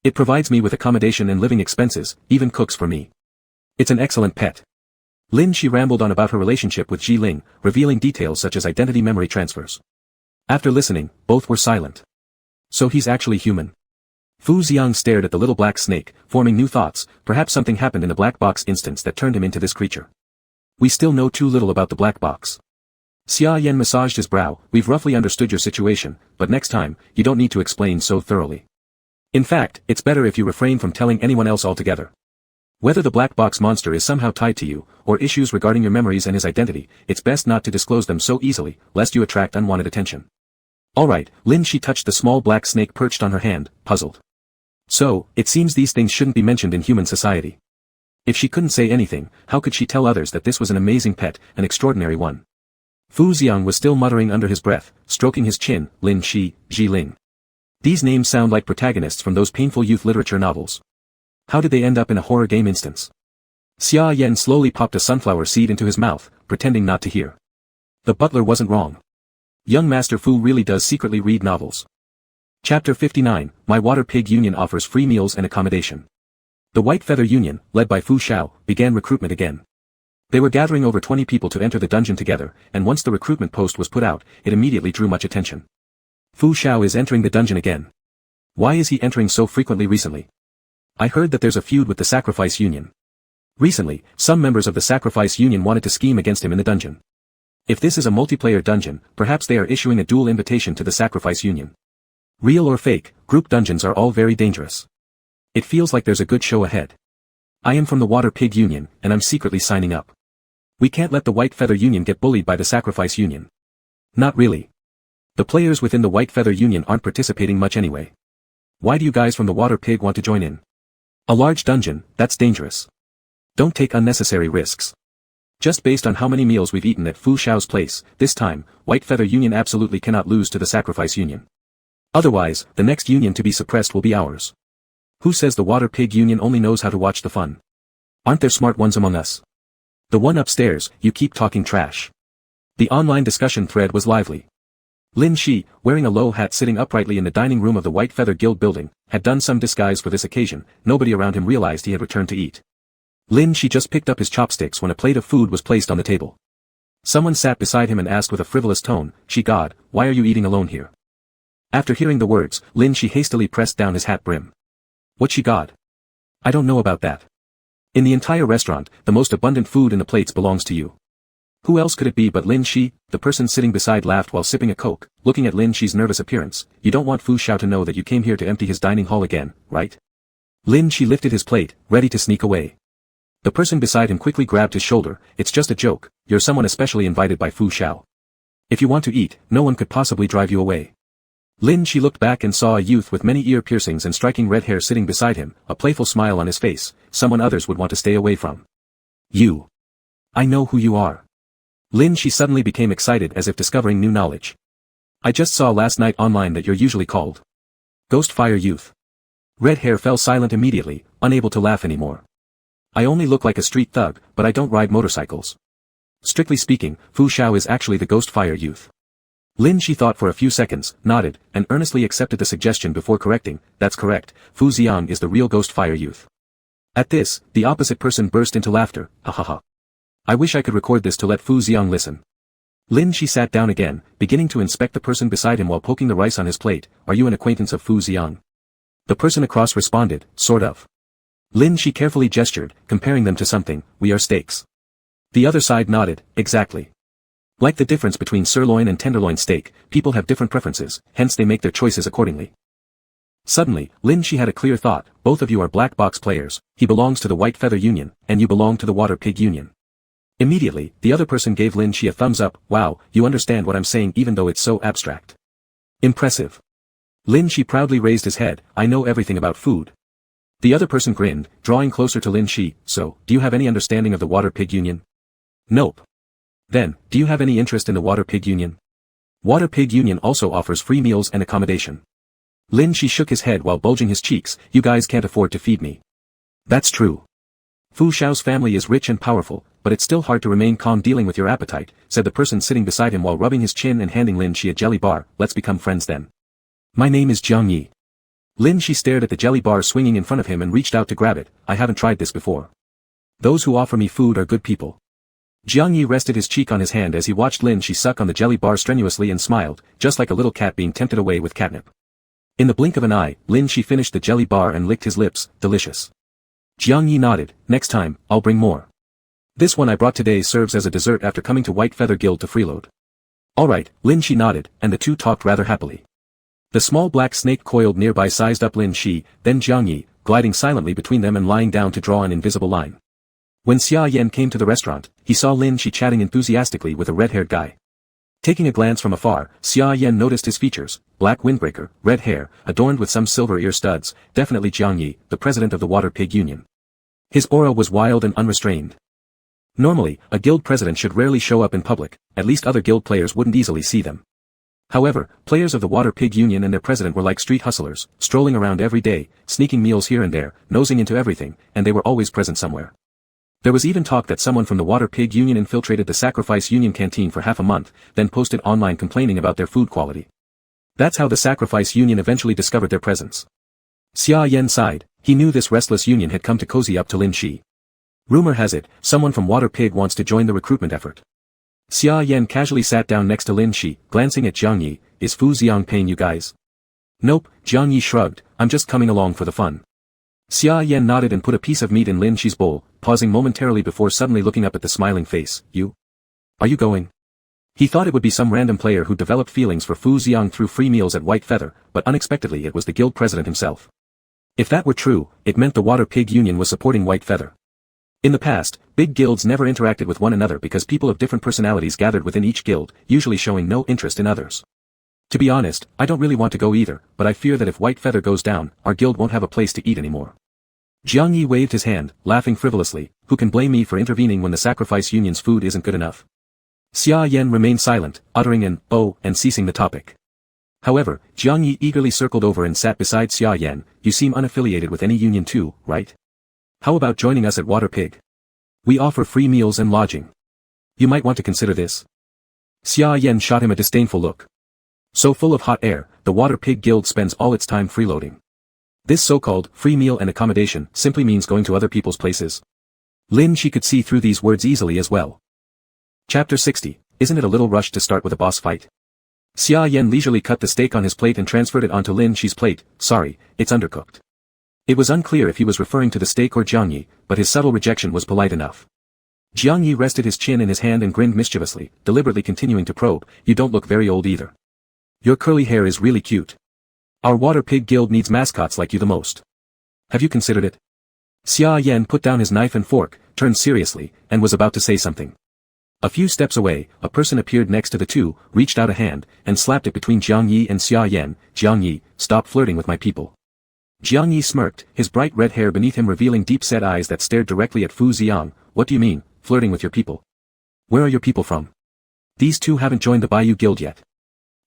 [SPEAKER 1] It provides me with accommodation and living expenses, even cooks for me. It's an excellent pet. Lin Shi rambled on about her relationship with Ji Ling, revealing details such as identity memory transfers. After listening, both were silent. So he's actually human. Fu Xiang stared at the little black snake, forming new thoughts. Perhaps something happened in the Black Box instance that turned him into this creature. We still know too little about the Black Box. Xia Yan massaged his brow. We've roughly understood your situation, but next time, you don't need to explain so thoroughly. In fact, it's better if you refrain from telling anyone else altogether. Whether the Black Box monster is somehow tied to you, or issues regarding your memories and his identity, it's best not to disclose them so easily, lest you attract unwanted attention. Alright, Lin Shi touched the small black snake perched on her hand, puzzled. So, it seems these things shouldn't be mentioned in human society. If she couldn't say anything, how could she tell others that this was an amazing pet, an extraordinary one? Fu Xiang was still muttering under his breath, stroking his chin. Lin Shi, Ji Ling. These names sound like protagonists from those painful youth literature novels. How did they end up in a horror game instance? Xia Yan slowly popped a sunflower seed into his mouth, pretending not to hear. The butler wasn't wrong. Young Master Fu really does secretly read novels. Chapter 59, My Water Pig Union offers free meals and accommodation. The White Feather Union, led by Fu Xiao, began recruitment again. They were gathering over 20 people to enter the dungeon together, and once the recruitment post was put out, it immediately drew much attention. Fu Xiao is entering the dungeon again. Why is he entering so frequently recently? I heard that there's a feud with the Sacrifice Union. Recently, some members of the Sacrifice Union wanted to scheme against him in the dungeon. If this is a multiplayer dungeon, perhaps they are issuing a dual invitation to the Sacrifice Union. Real or fake, group dungeons are all very dangerous. It feels like there's a good show ahead. I am from the Water Pig Union, and I'm secretly signing up. We can't let the White Feather Union get bullied by the Sacrifice Union. Not really. The players within the White Feather Union aren't participating much anyway. Why do you guys from the Water Pig want to join in? A large dungeon, that's dangerous. Don't take unnecessary risks. Just based on how many meals we've eaten at Fu Xiao's place, this time, White Feather Union absolutely cannot lose to the Sacrifice Union. Otherwise, the next union to be suppressed will be ours. Who says the Water Pig Union only knows how to watch the fun? Aren't there smart ones among us? The one upstairs, you keep talking trash. The online discussion thread was lively. Lin Shi, wearing a low hat sitting uprightly in the dining room of the White Feather Guild building, had done some disguise for this occasion. Nobody around him realized he had returned to eat. Lin Shi just picked up his chopsticks when a plate of food was placed on the table. Someone sat beside him and asked with a frivolous tone, Shi God, why are you eating alone here? After hearing the words, Lin Shi hastily pressed down his hat brim. What Shi God? I don't know about that. In the entire restaurant, the most abundant food in the plates belongs to you. Who else could it be but Lin Shi? The person sitting beside laughed while sipping a Coke, looking at Lin Shi's nervous appearance. You don't want Fu Xiao to know that you came here to empty his dining hall again, right? Lin Shi lifted his plate, ready to sneak away. The person beside him quickly grabbed his shoulder. It's just a joke, you're someone especially invited by Fu Xiao. If you want to eat, no one could possibly drive you away. Lin Shi looked back and saw a youth with many ear piercings and striking red hair sitting beside him, a playful smile on his face, someone others would want to stay away from. You. I know who you are. Lin Shi suddenly became excited as if discovering new knowledge. I just saw last night online that you're usually called Ghost Fire Youth. Red hair fell silent immediately, unable to laugh anymore. I only look like a street thug, but I don't ride motorcycles. Strictly speaking, Fu Xiao is actually the Ghost Fire Youth. Lin Shi thought for a few seconds, nodded, and earnestly accepted the suggestion before correcting, that's correct, Fu Xiang is the real Ghost Fire Youth. At this, the opposite person burst into laughter, ha ha ha. I wish I could record this to let Fu Xiang listen. Lin Shi sat down again, beginning to inspect the person beside him while poking the rice on his plate. Are you an acquaintance of Fu Xiang? The person across responded, sort of. Lin Shi carefully gestured, comparing them to something, we are steaks. The other side nodded, exactly. Like the difference between sirloin and tenderloin steak, people have different preferences, hence they make their choices accordingly. Suddenly, Lin Shi had a clear thought, both of you are black box players, he belongs to the White Feather Union, and you belong to the Water Pig Union. Immediately, the other person gave Lin Shi a thumbs up, wow, you understand what I'm saying even though it's so abstract. Impressive. Lin Shi proudly raised his head, I know everything about food. The other person grinned, drawing closer to Lin Shi, so, do you have any understanding of the Water Pig Union? Nope. Then, do you have any interest in the Water Pig Union? Water Pig Union also offers free meals and accommodation. Lin Shi shook his head while bulging his cheeks, you guys can't afford to feed me. That's true. Fu Xiao's family is rich and powerful, but it's still hard to remain calm dealing with your appetite, said the person sitting beside him while rubbing his chin and handing Lin Shi a jelly bar, let's become friends then. My name is Jiang Yi. Lin Shi stared at the jelly bar swinging in front of him and reached out to grab it, I haven't tried this before. Those who offer me food are good people. Jiang Yi rested his cheek on his hand as he watched Lin Shi suck on the jelly bar strenuously and smiled, just like a little cat being tempted away with catnip. In the blink of an eye, Lin Shi finished the jelly bar and licked his lips, delicious. Jiang Yi nodded, next time, I'll bring more. This one I brought today serves as a dessert after coming to White Feather Guild to freeload. Alright, Lin Shi nodded, and the two talked rather happily. The small black snake coiled nearby sized up Lin Shi, then Jiang Yi, gliding silently between them and lying down to draw an invisible line. When Xia Yan came to the restaurant, he saw Lin Shi chatting enthusiastically with a red-haired guy. Taking a glance from afar, Xia Yan noticed his features, black windbreaker, red hair, adorned with some silver ear studs, definitely Jiang Yi, the president of the Water Pig Union. His aura was wild and unrestrained. Normally, a guild president should rarely show up in public, at least other guild players wouldn't easily see them. However, players of the Water Pig Union and their president were like street hustlers, strolling around every day, sneaking meals here and there, nosing into everything, and they were always present somewhere. There was even talk that someone from the Water Pig Union infiltrated the Sacrifice Union canteen for half a month, then posted online complaining about their food quality. That's how the Sacrifice Union eventually discovered their presence. Xia Yan sighed, he knew this restless union had come to cozy up to Lin Shi. Rumor has it, someone from Water Pig wants to join the recruitment effort. Xia Yan casually sat down next to Lin Shi, glancing at Jiang Yi, is Fu Xiang paying you guys? Nope, Jiang Yi shrugged, I'm just coming along for the fun. Xia Yan nodded and put a piece of meat in Lin Shi's bowl, pausing momentarily before suddenly looking up at the smiling face, you? Are you going? He thought it would be some random player who developed feelings for Fu Xiang through free meals at White Feather, but unexpectedly it was the guild president himself. If that were true, it meant the Water Pig Union was supporting White Feather. In the past, big guilds never interacted with one another because people of different personalities gathered within each guild, usually showing no interest in others. To be honest, I don't really want to go either, but I fear that if White Feather goes down, our guild won't have a place to eat anymore. Jiang Yi waved his hand, laughing frivolously, who can blame me for intervening when the Sacrifice Union's food isn't good enough? Xia Yan remained silent, uttering an, oh, and ceasing the topic. However, Jiang Yi eagerly circled over and sat beside Xia Yan, you seem unaffiliated with any union too, right? How about joining us at Water Pig? We offer free meals and lodging. You might want to consider this. Xia Yan shot him a disdainful look. So full of hot air, the Water Pig Guild spends all its time freeloading. This so-called free meal and accommodation simply means going to other people's places. Lin Shi could see through these words easily as well. Chapter 60, isn't it a little rushed to start with a boss fight? Xia Yan leisurely cut the steak on his plate and transferred it onto Lin Shi's plate, sorry, it's undercooked. It was unclear if he was referring to the steak or Jiang Yi, but his subtle rejection was polite enough. Jiang Yi rested his chin in his hand and grinned mischievously, deliberately continuing to probe, you don't look very old either. Your curly hair is really cute. Our Water Pig Guild needs mascots like you the most. Have you considered it? Xia Yan put down his knife and fork, turned seriously, and was about to say something. A few steps away, a person appeared next to the two, reached out a hand, and slapped it between Jiang Yi and Xia Yan. Jiang Yi, stop flirting with my people. Jiang Yi smirked, his bright red hair beneath him revealing deep-set eyes that stared directly at Fu Ziang. What do you mean, flirting with your people? Where are your people from? These two haven't joined the Baiyu Guild yet.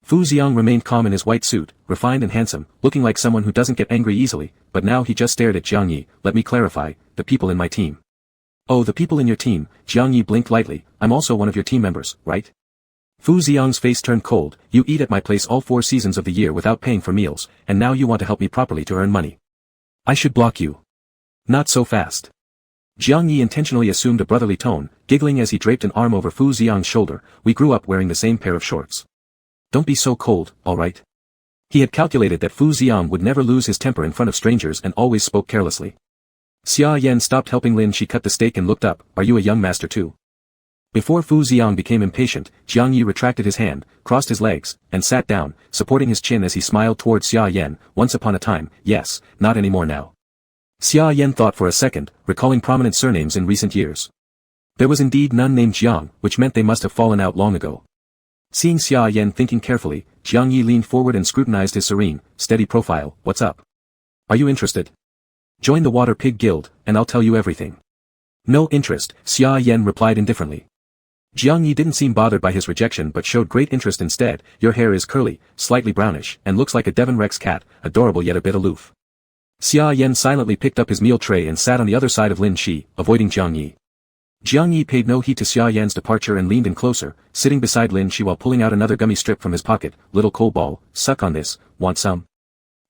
[SPEAKER 1] Fu Ziang remained calm in his white suit, refined and handsome, looking like someone who doesn't get angry easily, but now he just stared at Jiang Yi. Let me clarify, the people in my team. Oh, the people in your team, Jiang Yi blinked lightly. I'm also one of your team members, right? Fu Ziang's face turned cold. You eat at my place all 4 seasons of the year without paying for meals, and now you want to help me properly to earn money. I should block you. Not so fast. Jiang Yi intentionally assumed a brotherly tone, giggling as he draped an arm over Fu Ziang's shoulder. We grew up wearing the same pair of shorts. Don't be so cold, alright? He had calculated that Fu Ziang would never lose his temper in front of strangers and always spoke carelessly. Xia Yan stopped helping Lin. She cut the steak and looked up. Are you a young master too? Before Fu Ziang became impatient, Jiang Yi retracted his hand, crossed his legs, and sat down, supporting his chin as he smiled towards Xia Yan. Once upon a time, yes, not anymore now. Xia Yan thought for a second, recalling prominent surnames in recent years. There was indeed none named Jiang, which meant they must have fallen out long ago. Seeing Xia Yan thinking carefully, Jiang Yi leaned forward and scrutinized his serene, steady profile. What's up? Are you interested? Join the Water Pig Guild, and I'll tell you everything. No interest, Xia Yan replied indifferently. Jiang Yi didn't seem bothered by his rejection but showed great interest instead. Your hair is curly, slightly brownish, and looks like a Devon Rex cat, adorable yet a bit aloof. Xia Yan silently picked up his meal tray and sat on the other side of Lin Shi, avoiding Jiang Yi. Jiang Yi paid no heed to Xia Yan's departure and leaned in closer, sitting beside Lin Shi while pulling out another gummy strip from his pocket. Little coal ball, suck on this, want some?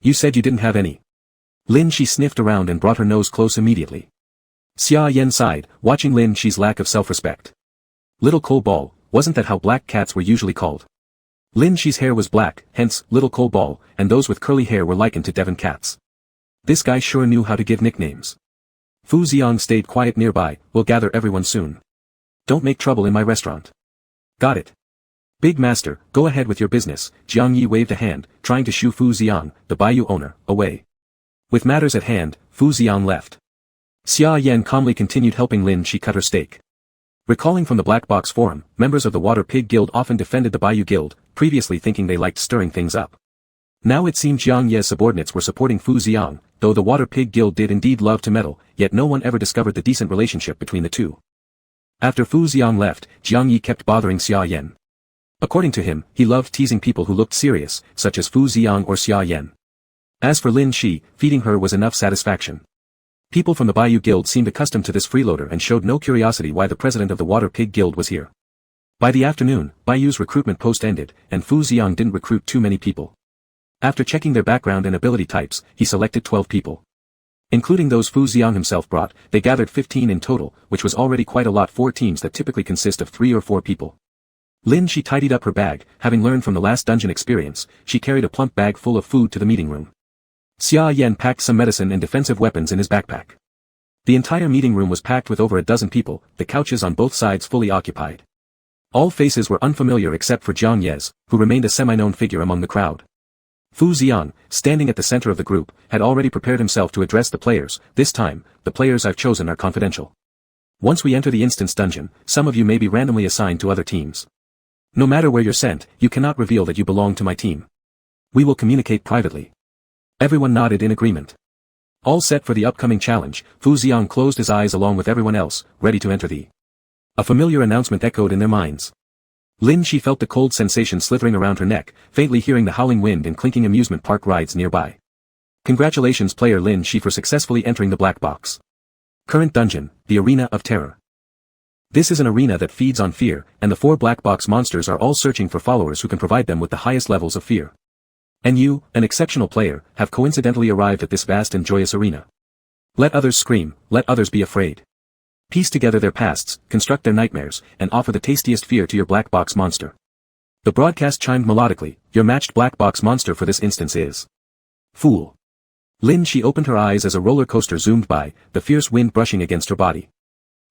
[SPEAKER 1] You said you didn't have any. Lin Shi sniffed around and brought her nose close immediately. Xia Yan sighed, watching Lin Shi's lack of self-respect. Little coal ball, wasn't that how black cats were usually called? Lin Shi's hair was black, hence, little coal ball, and those with curly hair were likened to Devon cats. This guy sure knew how to give nicknames. Fu Ziang stayed quiet nearby. We'll gather everyone soon. Don't make trouble in my restaurant. Got it. Big master, go ahead with your business. Jiang Yi waved a hand, trying to shoo Fu Ziang, the Baiyu owner, away. With matters at hand, Fu Ziang left. Xia Yan calmly continued helping Lin Shi cut her steak. Recalling from the Black Box Forum, members of the Water Pig Guild often defended the Baiyu Guild, previously thinking they liked stirring things up. Now it seemed Jiang Ye's subordinates were supporting Fu Ziang, though the Water Pig Guild did indeed love to meddle, yet no one ever discovered the decent relationship between the two. After Fu Ziang left, Jiang Yi kept bothering Xia Yan. According to him, he loved teasing people who looked serious, such as Fu Ziang or Xia Yan. As for Lin Shi, feeding her was enough satisfaction. People from the Baiyu Guild seemed accustomed to this freeloader and showed no curiosity why the president of the Water Pig Guild was here. By the afternoon, Baiyu's recruitment post ended, and Fu Ziang didn't recruit too many people. After checking their background and ability types, he selected 12 people. Including those Fu Ziang himself brought, they gathered 15 in total, which was already quite a lot for teams that typically consist of 3 or 4 people. Lin Shi tidied up her bag. Having learned from the last dungeon experience, she carried a plump bag full of food to the meeting room. Xia Yan packed some medicine and defensive weapons in his backpack. The entire meeting room was packed with over a dozen people, the couches on both sides fully occupied. All faces were unfamiliar except for Jiang Ye's, who remained a semi-known figure among the crowd. Fu Ziang, standing at the center of the group, had already prepared himself to address the players. This time, the players I've chosen are confidential. Once we enter the instance dungeon, some of you may be randomly assigned to other teams. No matter where you're sent, you cannot reveal that you belong to my team. We will communicate privately. Everyone nodded in agreement. All set for the upcoming challenge, Fu Ziang closed his eyes along with everyone else, ready to enter the. A familiar announcement echoed in their minds. Lin Shi felt the cold sensation slithering around her neck, faintly hearing the howling wind and clinking amusement park rides nearby. Congratulations player Lin Shi for successfully entering the black box. Current dungeon, the Arena of Terror. This is an arena that feeds on fear, and the 4 black box monsters are all searching for followers who can provide them with the highest levels of fear. And you, an exceptional player, have coincidentally arrived at this vast and joyous arena. Let others scream, let others be afraid. Piece together their pasts, construct their nightmares, and offer the tastiest fear to your black box monster. The broadcast chimed melodically. Your matched black box monster for this instance is Fool. Lin Shi opened her eyes as a roller coaster zoomed by, the fierce wind brushing against her body.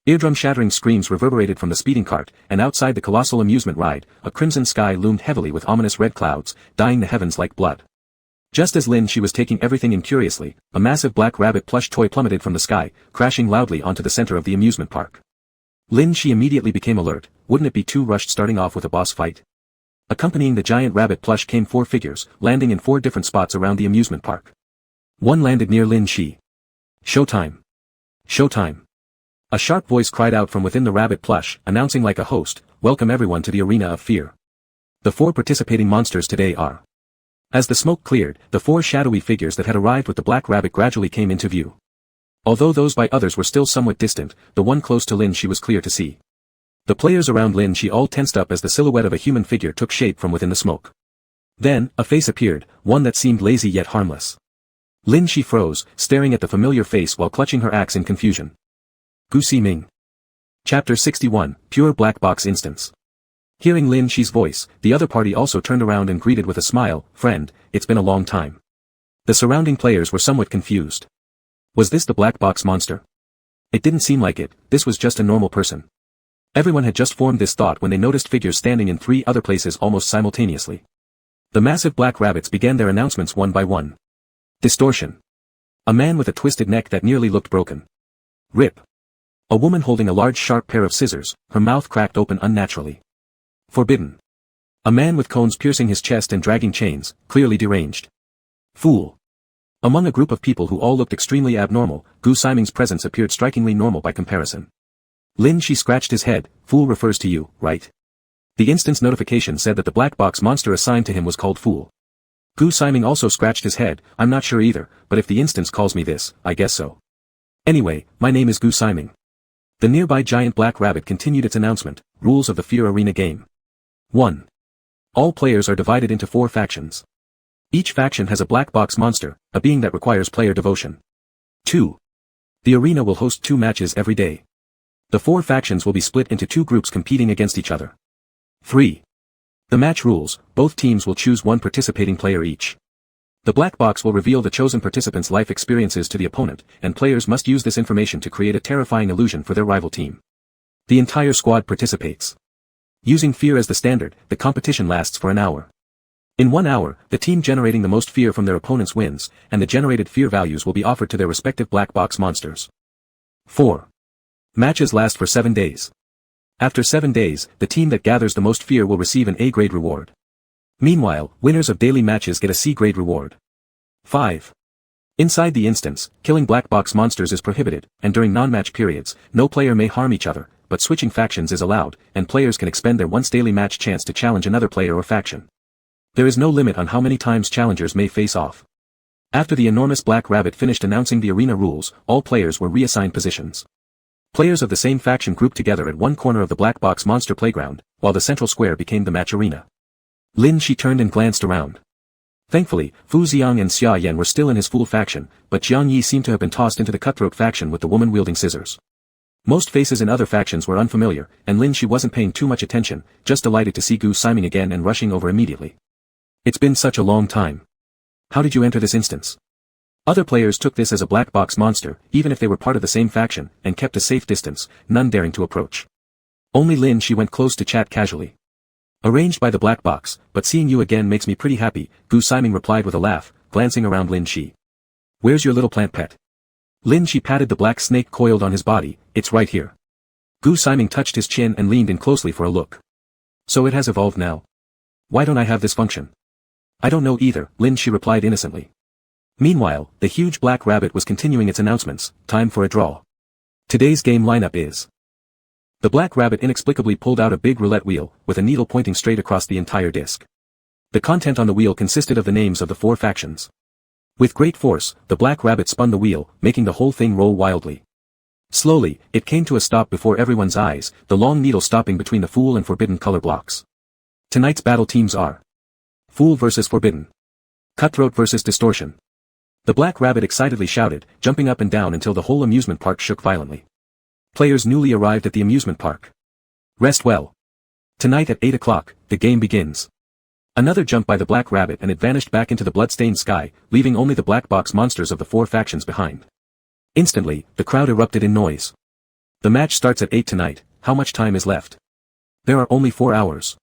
[SPEAKER 1] Eardrum-shattering screams reverberated from the speeding cart, and outside the colossal amusement ride, a crimson sky loomed heavily with ominous red clouds, dyeing the heavens like blood. Just as Lin Shi was taking everything in curiously, a massive black rabbit plush toy plummeted from the sky, crashing loudly onto the center of the amusement park. Lin Shi immediately became alert. Wouldn't it be too rushed starting off with a boss fight? Accompanying the giant rabbit plush came 4 figures, landing in 4 different spots around the amusement park. One landed near Lin Shi. Showtime! Showtime! A sharp voice cried out from within the rabbit plush, announcing like a host, "Welcome everyone to the arena of fear. The 4 participating monsters today are..." As the smoke cleared, the 4 shadowy figures that had arrived with the black rabbit gradually came into view. Although those by others were still somewhat distant, the one close to Lin Shi was clear to see. The players around Lin Shi all tensed up as the silhouette of a human figure took shape from within the smoke. Then, a face appeared, one that seemed lazy yet harmless. Lin Shi froze, staring at the familiar face while clutching her axe in confusion. Gu Ximing. Chapter 61, Pure Black Box Instance. Hearing Lin Shi's voice, the other party also turned around and greeted with a smile, "Friend, it's been a long time." The surrounding players were somewhat confused. Was this the black box monster? It didn't seem like it, this was just a normal person. Everyone had just formed this thought when they noticed figures standing in 3 other places almost simultaneously. The massive black rabbits began their announcements one by one. Distortion. A man with a twisted neck that nearly looked broken. Rip. A woman holding a large sharp pair of scissors, her mouth cracked open unnaturally. Forbidden. A man with cones piercing his chest and dragging chains, clearly deranged. Fool. Among a group of people who all looked extremely abnormal, Gu Ximing's presence appeared strikingly normal by comparison. Lin Shi scratched his head. "Fool refers to you, right?" The instance notification said that the black box monster assigned to him was called Fool. Gu Ximing also scratched his head. "I'm not sure either, but if the instance calls me this, I guess so. Anyway, my name is Gu Ximing." The nearby giant black rabbit continued its announcement. Rules of the Fear Arena game. 1. All players are divided into 4 factions. Each faction has a black box monster, a being that requires player devotion. 2. The arena will host 2 matches every day. The 4 factions will be split into 2 groups competing against each other. 3. The match rules, both teams will choose 1 participating player each. The black box will reveal the chosen participant's life experiences to the opponent, and players must use this information to create a terrifying illusion for their rival team. The entire squad participates. Using fear as the standard, the competition lasts for an hour. In 1 hour, the team generating the most fear from their opponents wins, and the generated fear values will be offered to their respective black box monsters. 4. Matches last for 7 days. After 7 days, the team that gathers the most fear will receive an A-grade reward. Meanwhile, winners of daily matches get a C-grade reward. 5. Inside the instance, killing black box monsters is prohibited, and during non-match periods, no player may harm each other, but switching factions is allowed, and players can expend their once daily match chance to challenge another player or faction. There is no limit on how many times challengers may face off. After the enormous black rabbit finished announcing the arena rules, all players were reassigned positions. Players of the same faction grouped together at one corner of the black box monster playground, while the central square became the match arena. Lin Shi turned and glanced around. Thankfully, Fu Xiang and Xia Yan were still in his Fool faction, but Jiang Yi seemed to have been tossed into the cutthroat faction with the woman wielding scissors. Most faces in other factions were unfamiliar, and Lin Shi wasn't paying too much attention, just delighted to see Gu Ximing again and rushing over immediately. "It's been such a long time. How did you enter this instance?" Other players took this as a black box monster, even if they were part of the same faction, and kept a safe distance, none daring to approach. Only Lin Shi went close to chat casually. "Arranged by the black box, but seeing you again makes me pretty happy," Gu Ximing replied with a laugh, glancing around Lin Shi. "Where's your little plant pet?" Lin Shi patted the black snake coiled on his body. "It's right here." Gu Ximing touched his chin and leaned in closely for a look. "So it has evolved now? Why don't I have this function?" "I don't know either," Lin Shi replied innocently. Meanwhile, the huge black rabbit was continuing its announcements. "Time for a draw. Today's game lineup is..." The black rabbit inexplicably pulled out a big roulette wheel, with a needle pointing straight across the entire disc. The content on the wheel consisted of the names of the 4 factions. With great force, the black rabbit spun the wheel, making the whole thing roll wildly. Slowly, it came to a stop before everyone's eyes, the long needle stopping between the Fool and Forbidden color blocks. Tonight's battle teams are Fool versus Forbidden. Cutthroat versus Distortion. The black rabbit excitedly shouted, jumping up and down until the whole amusement park shook violently. Players newly arrived at the amusement park. Rest well. Tonight at 8 o'clock, the game begins. Another jump by the black rabbit and it vanished back into the blood-stained sky, leaving only the black box monsters of the 4 factions behind. Instantly, the crowd erupted in noise. "The match starts at 8 tonight, how much time is left?" "There are only 4 hours.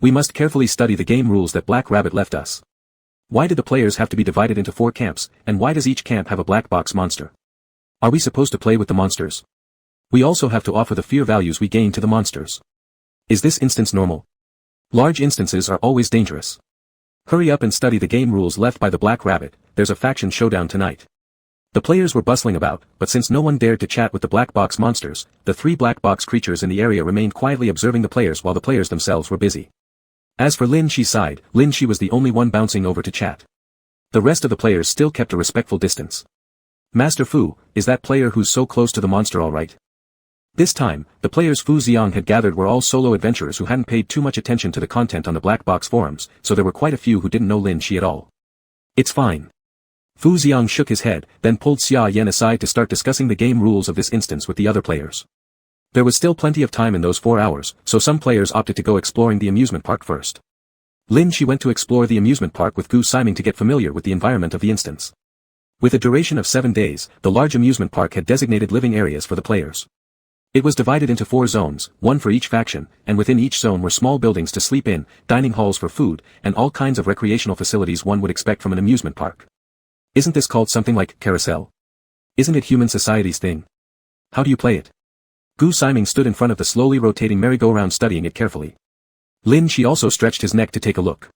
[SPEAKER 1] We must carefully study the game rules that Black Rabbit left us." Why did the players have to be divided into 4 camps, and why does each camp have a black box monster? Are we supposed to play with the monsters? We also have to offer the fear values we gain to the monsters. Is this instance normal? Large instances are always dangerous. Hurry up and study the game rules left by the Black Rabbit, there's a faction showdown tonight. The players were bustling about, but since no one dared to chat with the black box monsters, the 3 black box creatures in the area remained quietly observing the players while the players themselves were busy. As for Lin Shi's side, Lin Shi was the only one bouncing over to chat. The rest of the players still kept a respectful distance. Master Fu, is that player who's so close to the monster alright? This time, the players Fu Xiang had gathered were all solo adventurers who hadn't paid too much attention to the content on the black box forums, so there were quite a few who didn't know Lin Shi at all. It's fine. Fu Xiang shook his head, then pulled Xia Yan aside to start discussing the game rules of this instance with the other players. There was still plenty of time in those 4 hours, so some players opted to go exploring the amusement park first. Lin Shi went to explore the amusement park with Gu Siming to get familiar with the environment of the instance. With a duration of 7 days, the large amusement park had designated living areas for the players. It was divided into 4 zones, 1 for each faction, and within each zone were small buildings to sleep in, dining halls for food, and all kinds of recreational facilities one would expect from an amusement park. Isn't this called something like carousel? Isn't it human society's thing? How do you play it? Gu Siming stood in front of the slowly rotating merry-go-round studying it carefully. Lin Shi also stretched his neck to take a look.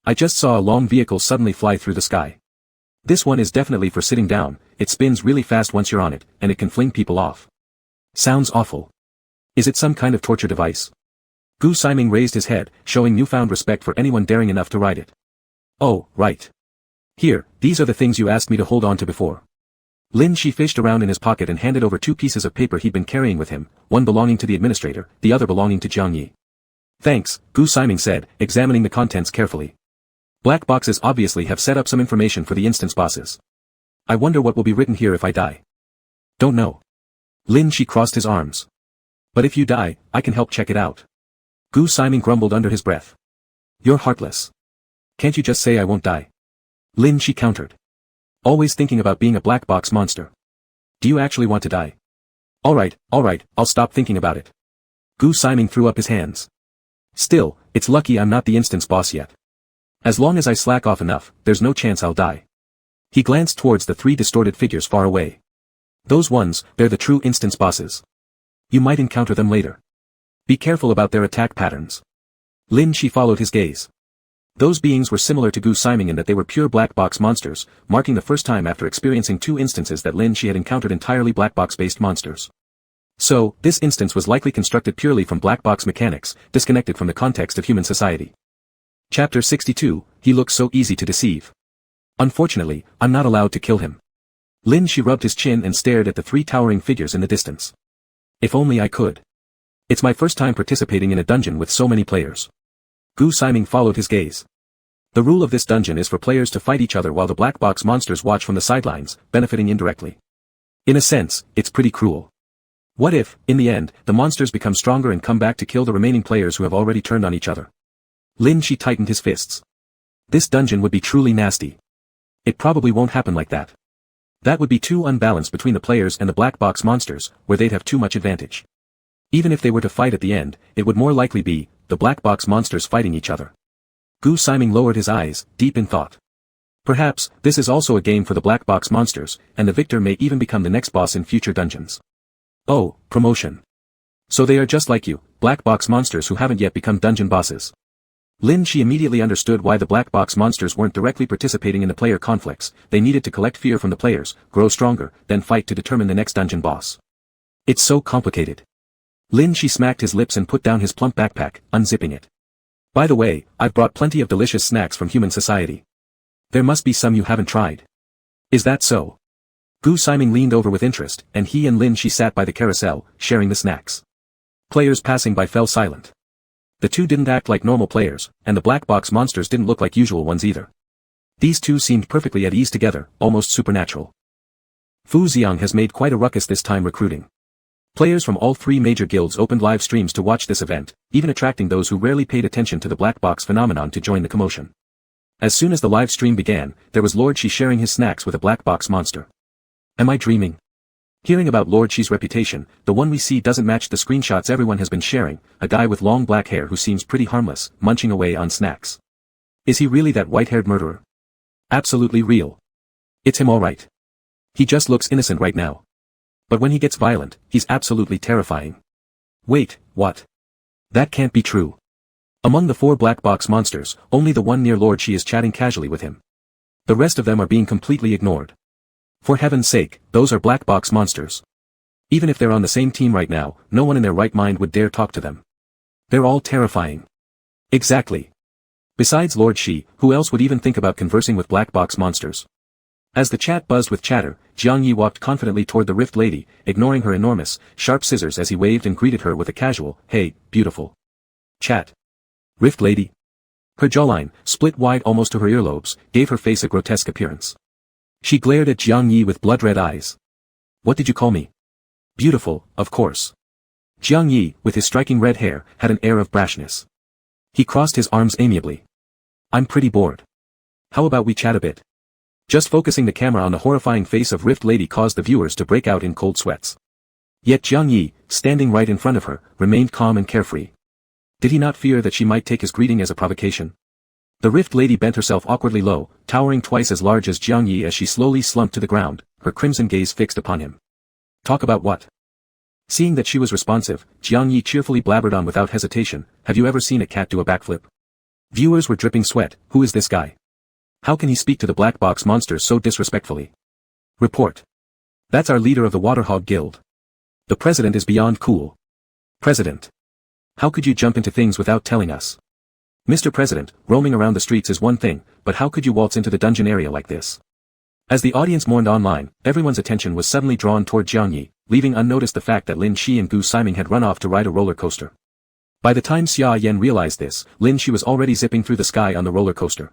[SPEAKER 1] I just saw a long vehicle suddenly fly through the sky. This one is definitely for sitting down, it spins really fast once you're on it, and it can fling people off. Sounds awful. Is it some kind of torture device? Gu Siming raised his head, showing newfound respect for anyone daring enough to ride it. Oh, right. Here, these are the things you asked me to hold on to before. Lin Shi fished around in his pocket and handed over 2 pieces of paper he'd been carrying with him, one belonging to the administrator, the other belonging to Jiang Yi. Thanks, Gu Siming said, examining the contents carefully. Black boxes obviously have set up some information for the instance bosses. I wonder what will be written here if I die. Don't know. Lin Shi crossed his arms. But if you die, I can help check it out. Gu Siming grumbled under his breath. You're heartless. Can't you just say I won't die? Lin Shi countered. Always thinking about being a black box monster. Do you actually want to die? Alright, I'll stop thinking about it. Gu Siming threw up his hands. Still, it's lucky I'm not the instance boss yet. As long as I slack off enough, there's no chance I'll die. He glanced towards the 3 distorted figures far away. Those ones, they're the true instance bosses. You might encounter them later. Be careful about their attack patterns. Lin Shi followed his gaze. Those beings were similar to Gu Siming in that they were pure black box monsters, marking the first time after experiencing 2 instances that Lin Shi had encountered entirely black box-based monsters. So, this instance was likely constructed purely from black box mechanics, disconnected from the context of human society. Chapter 62, He looks so easy to deceive. Unfortunately, I'm not allowed to kill him. Lin Shi rubbed his chin and stared at the 3 towering figures in the distance. If only I could. It's my first time participating in a dungeon with so many players. Gu Siming followed his gaze. The rule of this dungeon is for players to fight each other while the black box monsters watch from the sidelines, benefiting indirectly. In a sense, it's pretty cruel. What if, in the end, the monsters become stronger and come back to kill the remaining players who have already turned on each other? Lin Shi tightened his fists. This dungeon would be truly nasty. It probably won't happen like that. That would be too unbalanced between the players and the black box monsters, where they'd have too much advantage. Even if they were to fight at the end, it would more likely be the black box monsters fighting each other. Gu Siming lowered his eyes, deep in thought. Perhaps, this is also a game for the black box monsters, and the victor may even become the next boss in future dungeons. Oh, promotion. So they are just like you, black box monsters who haven't yet become dungeon bosses. Lin Shi immediately understood why the black box monsters weren't directly participating in the player conflicts. They needed to collect fear from the players, grow stronger, then fight to determine the next dungeon boss. It's so complicated. Lin Shi smacked his lips and put down his plump backpack, unzipping it. By the way, I've brought plenty of delicious snacks from human society. There must be some you haven't tried. Is that so? Gu Siming leaned over with interest, and he and Lin Shi sat by the carousel, sharing the snacks. Players passing by fell silent. The 2 didn't act like normal players, and the black box monsters didn't look like usual ones either. These 2 seemed perfectly at ease together, almost supernatural. Fu Xiang has made quite a ruckus this time recruiting. Players from all 3 major guilds opened live streams to watch this event, even attracting those who rarely paid attention to the black box phenomenon to join the commotion. As soon as the live stream began, there was Lord Shi sharing his snacks with a black box monster. Am I dreaming? Hearing about Lord Shi's reputation, the one we see doesn't match the screenshots everyone has been sharing, a guy with long black hair who seems pretty harmless, munching away on snacks. Is he really that white-haired murderer? Absolutely real. It's him all right. He just looks innocent right now. But when he gets violent, he's absolutely terrifying. Wait, what? That can't be true. Among the 4 black box monsters, only the one near Lord Shi is chatting casually with him. The rest of them are being completely ignored. For heaven's sake, those are black box monsters. Even if they're on the same team right now, no one in their right mind would dare talk to them. They're all terrifying. Exactly. Besides Lord Shi, who else would even think about conversing with black box monsters? As the chat buzzed with chatter, Jiang Yi walked confidently toward the Rift Lady, ignoring her enormous, sharp scissors as he waved and greeted her with a casual, "Hey, beautiful." Chat. Rift Lady. Her jawline, split wide almost to her earlobes, gave her face a grotesque appearance. She glared at Jiang Yi with blood-red eyes. "What did you call me?" "Beautiful, of course." Jiang Yi, with his striking red hair, had an air of brashness. He crossed his arms amiably. "I'm pretty bored. How about we chat a bit?" Just focusing the camera on the horrifying face of Rift Lady caused the viewers to break out in cold sweats. Yet Jiang Yi, standing right in front of her, remained calm and carefree. Did he not fear that she might take his greeting as a provocation? The Rift Lady bent herself awkwardly low, towering twice as large as Jiang Yi as she slowly slumped to the ground, her crimson gaze fixed upon him. "Talk about what?" Seeing that she was responsive, Jiang Yi cheerfully blabbered on without hesitation, "Have you ever seen a cat do a backflip?" Viewers were dripping sweat. Who is this guy? How can he speak to the black box monsters so disrespectfully? Report. That's our leader of the Waterhog Guild. The president is beyond cool. President. How could you jump into things without telling us? Mr. President, roaming around the streets is one thing, but how could you waltz into the dungeon area like this? As the audience mourned online, everyone's attention was suddenly drawn toward Jiang Yi, leaving unnoticed the fact that Lin Shi and Gu Siming had run off to ride a roller coaster. By the time Xia Yan realized this, Lin Shi was already zipping through the sky on the roller coaster.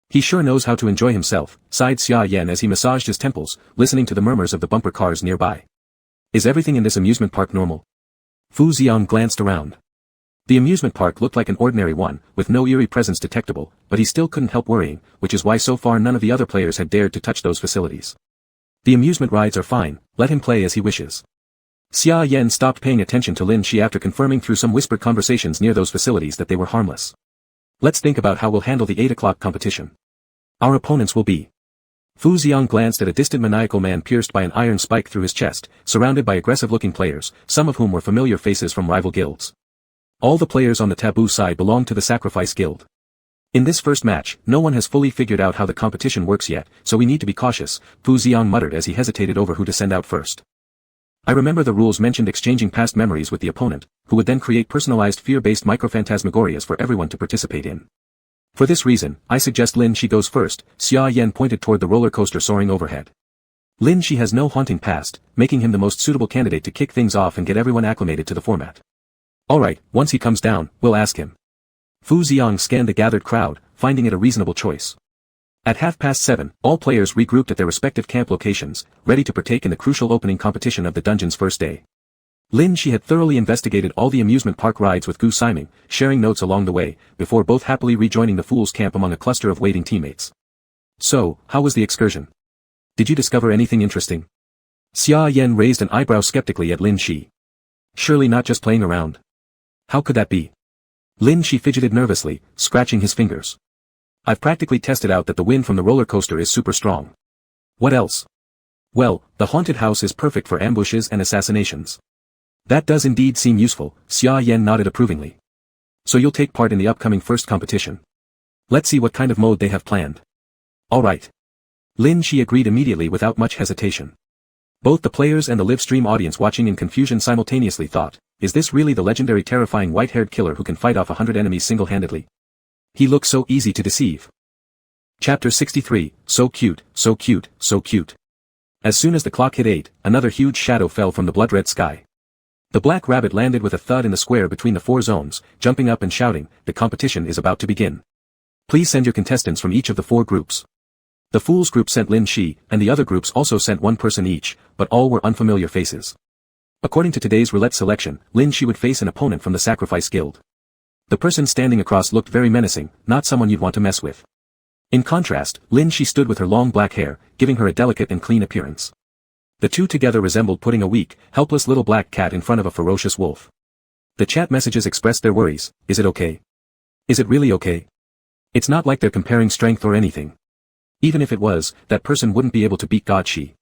[SPEAKER 1] "He sure knows how to enjoy himself," sighed Xia Yan as he massaged his temples, listening to the murmurs of the bumper cars nearby. "Is everything in this amusement park normal?" Fu Xiang glanced around. The amusement park looked like an ordinary one, with no eerie presence detectable, but he still couldn't help worrying, which is why so far none of the other players had dared to touch those facilities. "The amusement rides are fine, let him play as he wishes." Xia Yan stopped paying attention to Lin Shi after confirming through some whispered conversations near those facilities that they were harmless. "Let's think about how we'll handle the 8 o'clock competition. Our opponents will be..." Fu Xiang glanced at a distant maniacal man pierced by an iron spike through his chest, surrounded by aggressive-looking players, some of whom were familiar faces from rival guilds. All the players on the taboo side belong to the Sacrifice Guild. In this first match, no one has fully figured out how the competition works yet, so we need to be cautious, Fu Xiang muttered as he hesitated over who to send out first. "I remember the rules mentioned exchanging past memories with the opponent, who would then create personalized fear-based microphantasmagorias for everyone to participate in. For this reason, I suggest Lin Shi goes first." Xia Yan pointed toward the roller coaster soaring overhead. Lin Shi has no haunting past, making him the most suitable candidate to kick things off and get everyone acclimated to the format. "Alright, once he comes down, we'll ask him." Fu Xiang scanned the gathered crowd, finding it a reasonable choice. At 7:30, all players regrouped at their respective camp locations, ready to partake in the crucial opening competition of the dungeon's first day. Lin Shi had thoroughly investigated all the amusement park rides with Gu Siming, sharing notes along the way, before both happily rejoining the Fool's camp among a cluster of waiting teammates. "So, how was the excursion? Did you discover anything interesting?" Xia Yan raised an eyebrow skeptically at Lin Shi. "Surely not just playing around. How could that be?" Lin Shi fidgeted nervously, scratching his fingers. "I've practically tested out that the wind from the roller coaster is super strong." "What else?" "Well, the haunted house is perfect for ambushes and assassinations." "That does indeed seem useful," Xia Yan nodded approvingly. "So you'll take part in the upcoming first competition. Let's see what kind of mode they have planned." "All right." Lin Shi agreed immediately without much hesitation. Both the players and the live stream audience watching in confusion simultaneously thought, is this really the legendary terrifying white-haired killer who can fight off 100 enemies single-handedly? He looks so easy to deceive. Chapter 63, So cute, so cute, so cute. As soon as the clock hit 8, another huge shadow fell from the blood-red sky. The black rabbit landed with a thud in the square between the 4 zones, jumping up and shouting, "The competition is about to begin. Please send your contestants from each of the 4 groups." The Fool's group sent Lin Shi, and the other groups also sent 1 person each, but all were unfamiliar faces. According to today's roulette selection, Lin Shi would face an opponent from the Sacrifice Guild. The person standing across looked very menacing, not someone you'd want to mess with. In contrast, Lin Shi stood with her long black hair, giving her a delicate and clean appearance. The two together resembled putting a weak, helpless little black cat in front of a ferocious wolf. The chat messages expressed their worries. Is it okay? Is it really okay? It's not like they're comparing strength or anything. Even if it was, that person wouldn't be able to beat God. She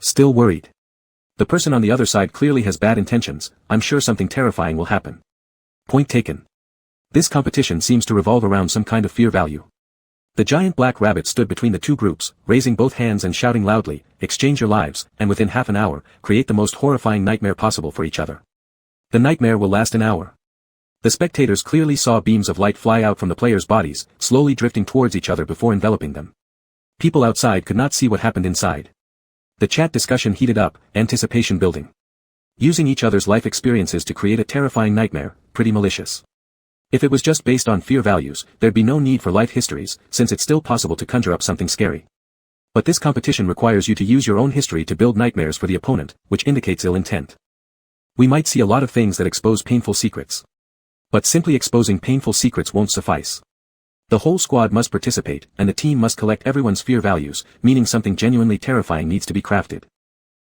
[SPEAKER 1] still worried. The person on the other side clearly has bad intentions. I'm sure something terrifying will happen. Point taken. This competition seems to revolve around some kind of fear value. The giant black rabbit stood between the two groups, raising both hands and shouting loudly, "Exchange your lives, and within half an hour, create the most horrifying nightmare possible for each other." The nightmare will last an hour. The spectators clearly saw beams of light fly out from the players' bodies, slowly drifting towards each other before enveloping them. People outside could not see what happened inside. The chat discussion heated up, anticipation building. Using each other's life experiences to create a terrifying nightmare, pretty malicious. If it was just based on fear values, there'd be no need for life histories, since it's still possible to conjure up something scary. But this competition requires you to use your own history to build nightmares for the opponent, which indicates ill intent. We might see a lot of things that expose painful secrets. But simply exposing painful secrets won't suffice. The whole squad must participate, and the team must collect everyone's fear values, meaning something genuinely terrifying needs to be crafted.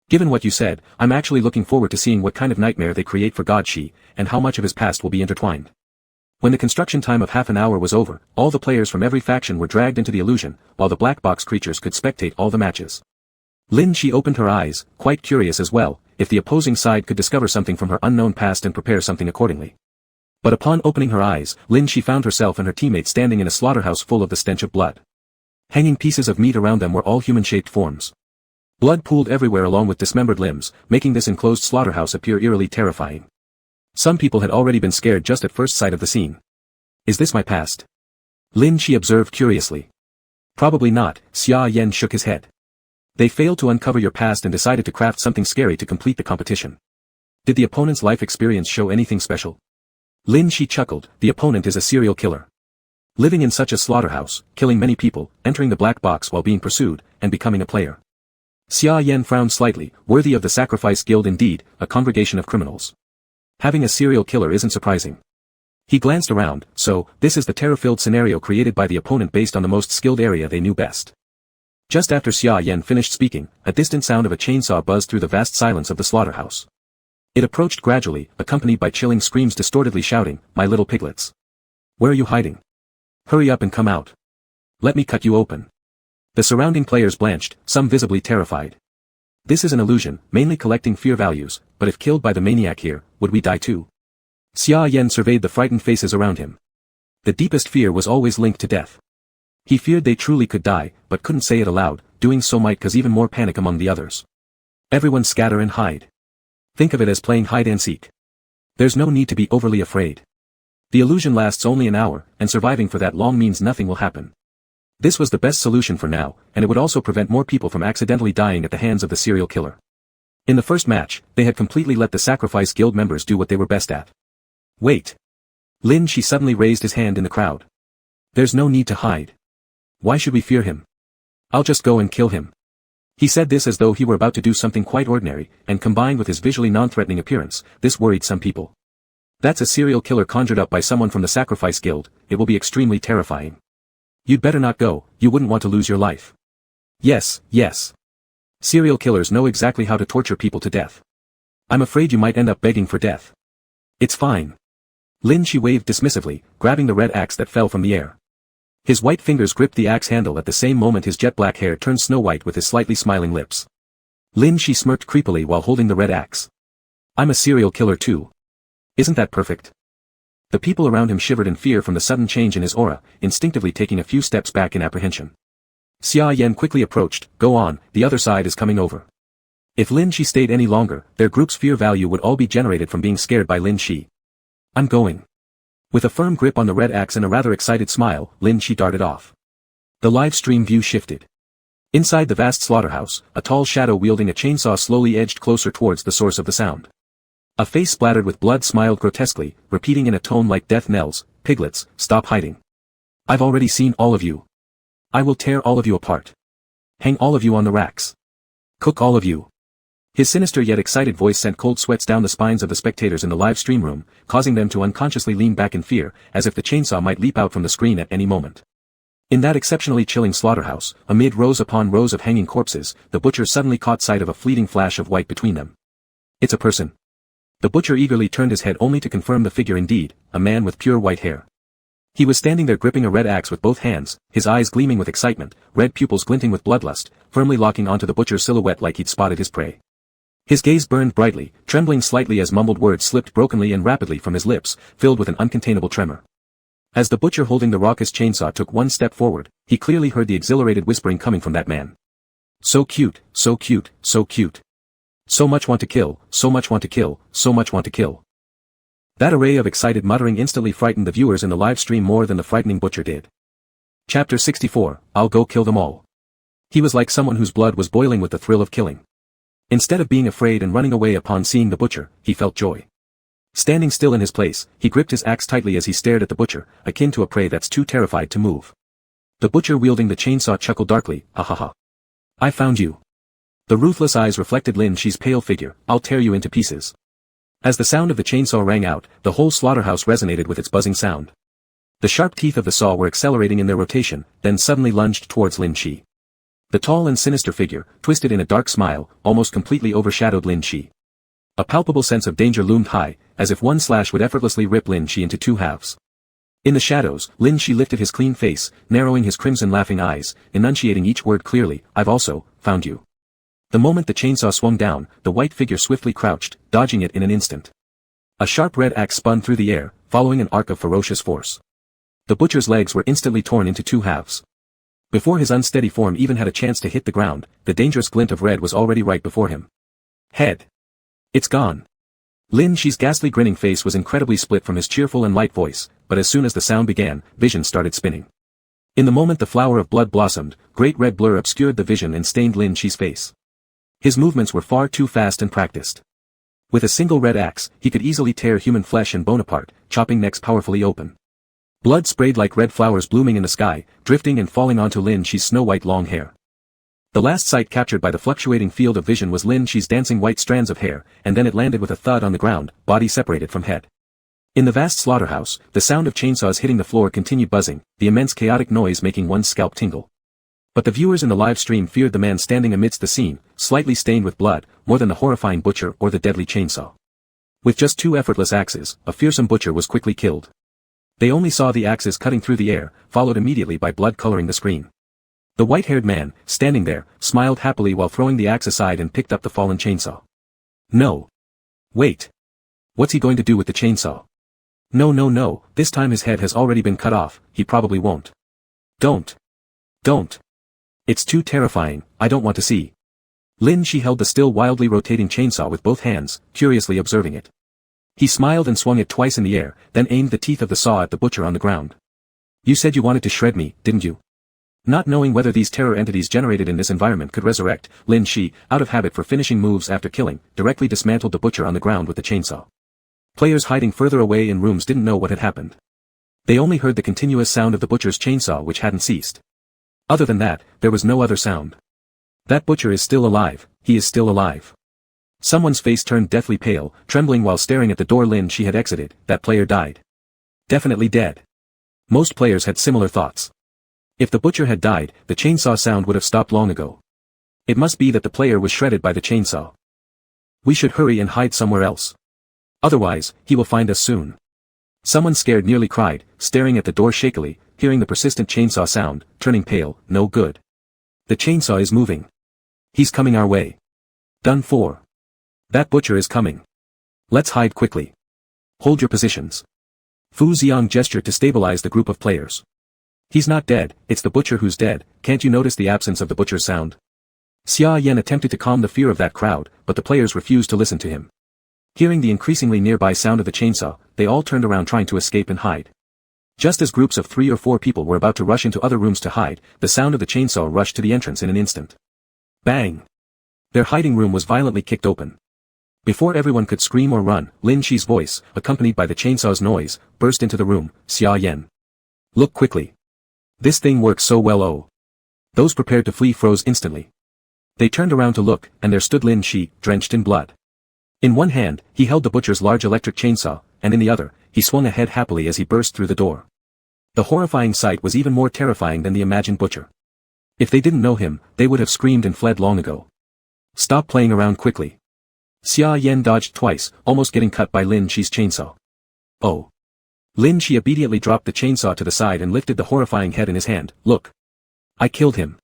[SPEAKER 1] Given what you said, I'm actually looking forward to seeing what kind of nightmare they create for God Shi, and how much of his past will be intertwined. When the construction time of half an hour was over, all the players from every faction were dragged into the illusion, while the black box creatures could spectate all the matches. Lin Shi opened her eyes, quite curious as well, if the opposing side could discover something from her unknown past and prepare something accordingly. But upon opening her eyes, Lin Shi found herself and her teammates standing in a slaughterhouse full of the stench of blood. Hanging pieces of meat around them were all human-shaped forms. Blood pooled everywhere along with dismembered limbs, making this enclosed slaughterhouse appear eerily terrifying. Some people had already been scared just at first sight of the scene. Is this my past? Lin Shi observed curiously. Probably not, Xia Yan shook his head. They failed to uncover your past and decided to craft something scary to complete the competition. Did the opponent's life experience show anything special? Lin Shi chuckled, the opponent is a serial killer. Living in such a slaughterhouse, killing many people, entering the black box while being pursued, and becoming a player. Xia Yan frowned slightly, worthy of the Sacrifice Guild indeed, a congregation of criminals. Having a serial killer isn't surprising. He glanced around, so, this is the terror-filled scenario created by the opponent based on the most skilled area they knew best. Just after Xia Yan finished speaking, a distant sound of a chainsaw buzzed through the vast silence of the slaughterhouse. It approached gradually, accompanied by chilling screams distortedly shouting, "My little piglets! Where are you hiding? Hurry up and come out. Let me cut you open." The surrounding players blanched, some visibly terrified. This is an illusion, mainly collecting fear values, but if killed by the maniac here, would we die too? Xia Yan surveyed the frightened faces around him. The deepest fear was always linked to death. He feared they truly could die, but couldn't say it aloud, doing so might cause even more panic among the others. Everyone scatter and hide. Think of it as playing hide and seek. There's no need to be overly afraid. The illusion lasts only an hour, and surviving for that long means nothing will happen. This was the best solution for now, and it would also prevent more people from accidentally dying at the hands of the serial killer. In the first match, they had completely let the Sacrifice Guild members do what they were best at. Wait. Lin Shi suddenly raised his hand in the crowd. There's no need to hide. Why should we fear him? I'll just go and kill him. He said this as though he were about to do something quite ordinary, and combined with his visually non-threatening appearance, this worried some people. That's a serial killer conjured up by someone from the Sacrifice Guild, it will be extremely terrifying. You'd better not go, you wouldn't want to lose your life. Yes, yes. Serial killers know exactly how to torture people to death. I'm afraid you might end up begging for death. It's fine. Lin Shi waved dismissively, grabbing the red axe that fell from the air. His white fingers gripped the axe handle at the same moment his jet black hair turned snow-white with his slightly smiling lips. Lin Shi smirked creepily while holding the red axe. I'm a serial killer too. Isn't that perfect? The people around him shivered in fear from the sudden change in his aura, instinctively taking a few steps back in apprehension. Xia Yan quickly approached, "Go on, the other side is coming over." If Lin Shi stayed any longer, their group's fear value would all be generated from being scared by Lin Shi. I'm going. With a firm grip on the red axe and a rather excited smile, Lin Shi darted off. The live stream view shifted. Inside the vast slaughterhouse, a tall shadow wielding a chainsaw slowly edged closer towards the source of the sound. A face splattered with blood smiled grotesquely, repeating in a tone like death knells, "Piglets, stop hiding. I've already seen all of you. I will tear all of you apart. Hang all of you on the racks. Cook all of you." His sinister yet excited voice sent cold sweats down the spines of the spectators in the live stream room, causing them to unconsciously lean back in fear, as if the chainsaw might leap out from the screen at any moment. In that exceptionally chilling slaughterhouse, amid rows upon rows of hanging corpses, the butcher suddenly caught sight of a fleeting flash of white between them. It's a person. The butcher eagerly turned his head only to confirm the figure indeed, a man with pure white hair. He was standing there gripping a red axe with both hands, his eyes gleaming with excitement, red pupils glinting with bloodlust, firmly locking onto the butcher's silhouette like he'd spotted his prey. His gaze burned brightly, trembling slightly as mumbled words slipped brokenly and rapidly from his lips, filled with an uncontainable tremor. As the butcher holding the raucous chainsaw took one step forward, he clearly heard the exhilarated whispering coming from that man. So cute, so cute, so cute. So much want to kill, so much want to kill, so much want to kill. That array of excited muttering instantly frightened the viewers in the live stream more than the frightening butcher did. Chapter 64, I'll go kill them all. He was like someone whose blood was boiling with the thrill of killing. Instead of being afraid and running away upon seeing the butcher, he felt joy. Standing still in his place, he gripped his axe tightly as he stared at the butcher, akin to a prey that's too terrified to move. The butcher wielding the chainsaw chuckled darkly, ha ha ha. I found you. The ruthless eyes reflected Lin Shi's pale figure, I'll tear you into pieces. As the sound of the chainsaw rang out, the whole slaughterhouse resonated with its buzzing sound. The sharp teeth of the saw were accelerating in their rotation, then suddenly lunged towards Lin Shi. The tall and sinister figure, twisted in a dark smile, almost completely overshadowed Lin Shi. A palpable sense of danger loomed high, as if one slash would effortlessly rip Lin Shi into two halves. In the shadows, Lin Shi lifted his clean face, narrowing his crimson laughing eyes, enunciating each word clearly, I've also found you. The moment the chainsaw swung down, the white figure swiftly crouched, dodging it in an instant. A sharp red axe spun through the air, following an arc of ferocious force. The butcher's legs were instantly torn into two halves. Before his unsteady form even had a chance to hit the ground, the dangerous glint of red was already right before him. Head. It's gone. Lin Shi's ghastly grinning face was incredibly split from his cheerful and light voice, but as soon as the sound began, vision started spinning. In the moment the flower of blood blossomed, great red blur obscured the vision and stained Lin Shi's face. His movements were far too fast and practiced. With a single red axe, he could easily tear human flesh and bone apart, chopping necks powerfully open. Blood sprayed like red flowers blooming in the sky, drifting and falling onto Lin Shi's snow-white long hair. The last sight captured by the fluctuating field of vision was Lin Shi's dancing white strands of hair, and then it landed with a thud on the ground, body separated from head. In the vast slaughterhouse, the sound of chainsaws hitting the floor continued buzzing, the immense chaotic noise making one's scalp tingle. But the viewers in the live stream feared the man standing amidst the scene, slightly stained with blood, more than the horrifying butcher or the deadly chainsaw. With just two effortless axes, a fearsome butcher was quickly killed. They only saw the axes cutting through the air, followed immediately by blood coloring the screen. The white-haired man, standing there, smiled happily while throwing the axe aside and picked up the fallen chainsaw. No. Wait. What's he going to do with the chainsaw? No, this time his head has already been cut off, he probably won't. Don't. It's too terrifying, I don't want to see. Lin Shi held the still wildly rotating chainsaw with both hands, curiously observing it. He smiled and swung it twice in the air, then aimed the teeth of the saw at the butcher on the ground. You said you wanted to shred me, didn't you? Not knowing whether these terror entities generated in this environment could resurrect, Lin Shi, out of habit for finishing moves after killing, directly dismantled the butcher on the ground with the chainsaw. Players hiding further away in rooms didn't know what had happened. They only heard the continuous sound of the butcher's chainsaw which hadn't ceased. Other than that, there was no other sound. That butcher is still alive, he is still alive. Someone's face turned deathly pale, trembling while staring at the door Lin Shi had exited, that player died. Definitely dead. Most players had similar thoughts. If the butcher had died, the chainsaw sound would have stopped long ago. It must be that the player was shredded by the chainsaw. We should hurry and hide somewhere else. Otherwise, he will find us soon. Someone scared nearly cried, staring at the door shakily, hearing the persistent chainsaw sound, turning pale, no good. The chainsaw is moving. He's coming our way. Done for. That butcher is coming. Let's hide quickly. Hold your positions. Fu Xiang gestured to stabilize the group of players. He's not dead, it's the butcher who's dead, can't you notice the absence of the butcher's sound? Xia Yan attempted to calm the fear of that crowd, but the players refused to listen to him. Hearing the increasingly nearby sound of the chainsaw, they all turned around trying to escape and hide. Just as groups of 3 or 4 people were about to rush into other rooms to hide, the sound of the chainsaw rushed to the entrance in an instant. Bang! Their hiding room was violently kicked open. Before everyone could scream or run, Lin Shi's voice, accompanied by the chainsaw's noise, burst into the room, Xia Yan. Look quickly. This thing works so well. Oh. Those prepared to flee froze instantly. They turned around to look, and there stood Lin Shi, drenched in blood. In one hand, he held the butcher's large electric chainsaw, and in the other, he swung ahead happily as he burst through the door. The horrifying sight was even more terrifying than the imagined butcher. If they didn't know him, they would have screamed and fled long ago. Stop playing around quickly. Xia Yan dodged twice, almost getting cut by Lin Shi's chainsaw. Oh. Lin Shi immediately dropped the chainsaw to the side and lifted the horrifying head in his hand. Look. I killed him.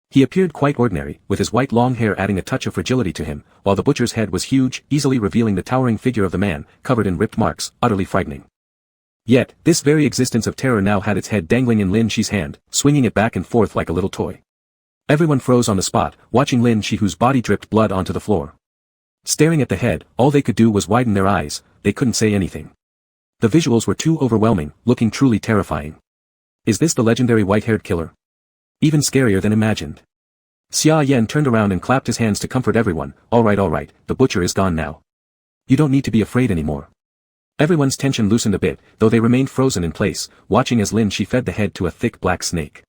[SPEAKER 1] He appeared quite ordinary, with his white long hair adding a touch of fragility to him, while the butcher's head was huge, easily revealing the towering figure of the man, covered in ripped marks, utterly frightening. Yet, this very existence of terror now had its head dangling in Lin Shi's hand, swinging it back and forth like a little toy. Everyone froze on the spot, watching Lin Shi, whose body dripped blood onto the floor. Staring at the head, all they could do was widen their eyes. They couldn't say anything. The visuals were too overwhelming, looking truly terrifying. Is this the legendary white-haired killer? Even scarier than imagined. Xia Yan turned around and clapped his hands to comfort everyone. All right, the butcher is gone now. You don't need to be afraid anymore. Everyone's tension loosened a bit, though they remained frozen in place, watching as Lin Shi fed the head to a thick black snake.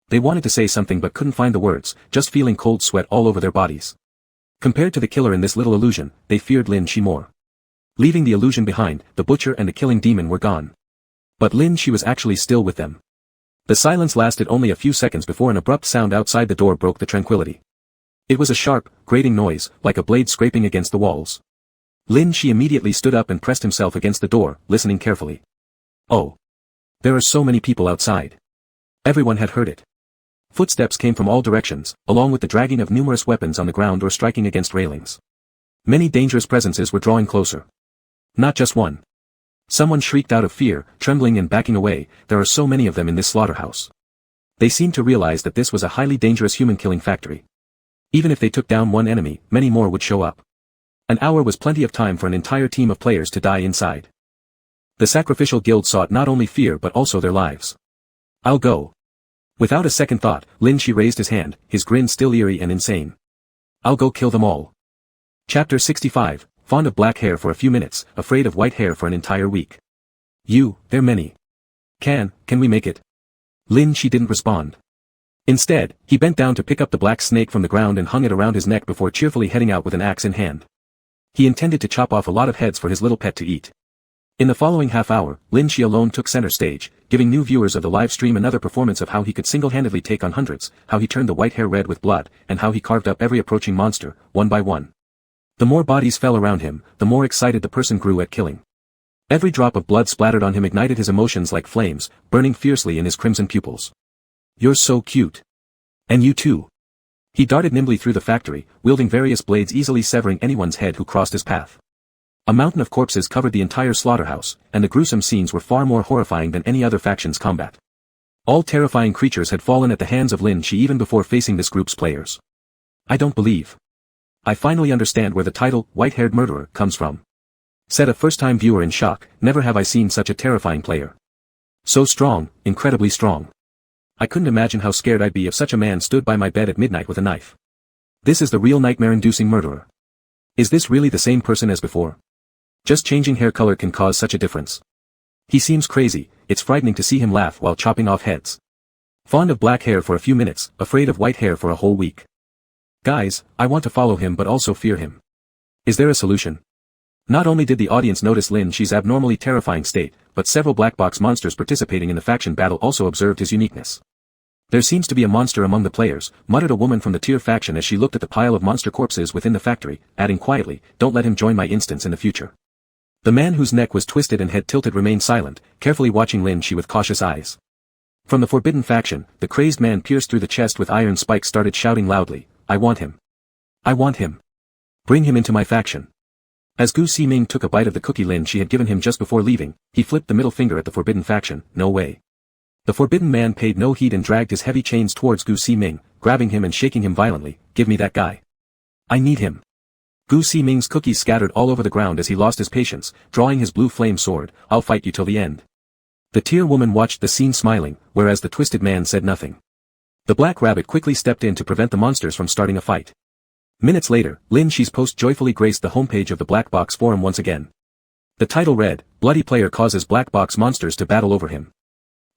[SPEAKER 1] They wanted to say something but couldn't find the words, just feeling cold sweat all over their bodies. Compared to the killer in this little illusion, they feared Lin Shi more. Leaving the illusion behind, the butcher and the killing demon were gone. But Lin Shi was actually still with them. The silence lasted only a few seconds before an abrupt sound outside the door broke the tranquility. It was a sharp, grating noise, like a blade scraping against the walls. Lin Shi immediately stood up and pressed himself against the door, listening carefully. Oh. There are so many people outside. Everyone had heard it. Footsteps came from all directions, along with the dragging of numerous weapons on the ground or striking against railings. Many dangerous presences were drawing closer. Not just one. Someone shrieked out of fear, trembling and backing away. There are so many of them in this slaughterhouse. They seemed to realize that this was a highly dangerous human-killing factory. Even if they took down one enemy, many more would show up. An hour was plenty of time for an entire team of players to die inside. The sacrificial guild sought not only fear but also their lives. I'll go. Without a second thought, Lin Shi raised his hand, his grin still eerie and insane. I'll go kill them all. Chapter 65, Fond of black hair for a few minutes, afraid of white hair for an entire week. They're many. Can we make it? Lin Shi didn't respond. Instead, he bent down to pick up the black snake from the ground and hung it around his neck before cheerfully heading out with an axe in hand. He intended to chop off a lot of heads for his little pet to eat. In the following half hour, Lin Shi alone took center stage, giving new viewers of the live stream another performance of how he could single-handedly take on hundreds, how he turned the white hair red with blood, and how he carved up every approaching monster, one by one. The more bodies fell around him, the more excited the person grew at killing. Every drop of blood splattered on him ignited his emotions like flames, burning fiercely in his crimson pupils. You're so cute. And you too. He darted nimbly through the factory, wielding various blades easily severing anyone's head who crossed his path. A mountain of corpses covered the entire slaughterhouse, and the gruesome scenes were far more horrifying than any other faction's combat. All terrifying creatures had fallen at the hands of Lin Shi even before facing this group's players. I don't believe. I finally understand where the title, White-Haired Murderer, comes from. Said a first-time viewer in shock, never have I seen such a terrifying player. So strong, incredibly strong. I couldn't imagine how scared I'd be if such a man stood by my bed at midnight with a knife. This is the real nightmare-inducing murderer. Is this really the same person as before? Just changing hair color can cause such a difference. He seems crazy, it's frightening to see him laugh while chopping off heads. Fond of black hair for a few minutes, afraid of white hair for a whole week. Guys, I want to follow him but also fear him. Is there a solution? Not only did the audience notice Lin Shi's abnormally terrifying state, but several black box monsters participating in the faction battle also observed his uniqueness. There seems to be a monster among the players, muttered a woman from the Tier faction as she looked at the pile of monster corpses within the factory, adding quietly, don't let him join my instance in the future. The man whose neck was twisted and head tilted remained silent, carefully watching Lin Shi with cautious eyes. From the forbidden faction, the crazed man pierced through the chest with iron spikes started shouting loudly, I want him. I want him. Bring him into my faction. As Gu Ximing took a bite of the cookie Lin Shi had given him just before leaving, he flipped the middle finger at the forbidden faction, no way. The forbidden man paid no heed and dragged his heavy chains towards Gu Ximing, grabbing him and shaking him violently, give me that guy. I need him. Gu Ximing's cookies scattered all over the ground as he lost his patience, drawing his blue flame sword, I'll fight you till the end. The Tier woman watched the scene smiling, whereas the twisted man said nothing. The black rabbit quickly stepped in to prevent the monsters from starting a fight. Minutes later, Lin Shi's post joyfully graced the homepage of the Black Box forum once again. The title read, Bloody Player Causes Black Box Monsters to Battle Over Him.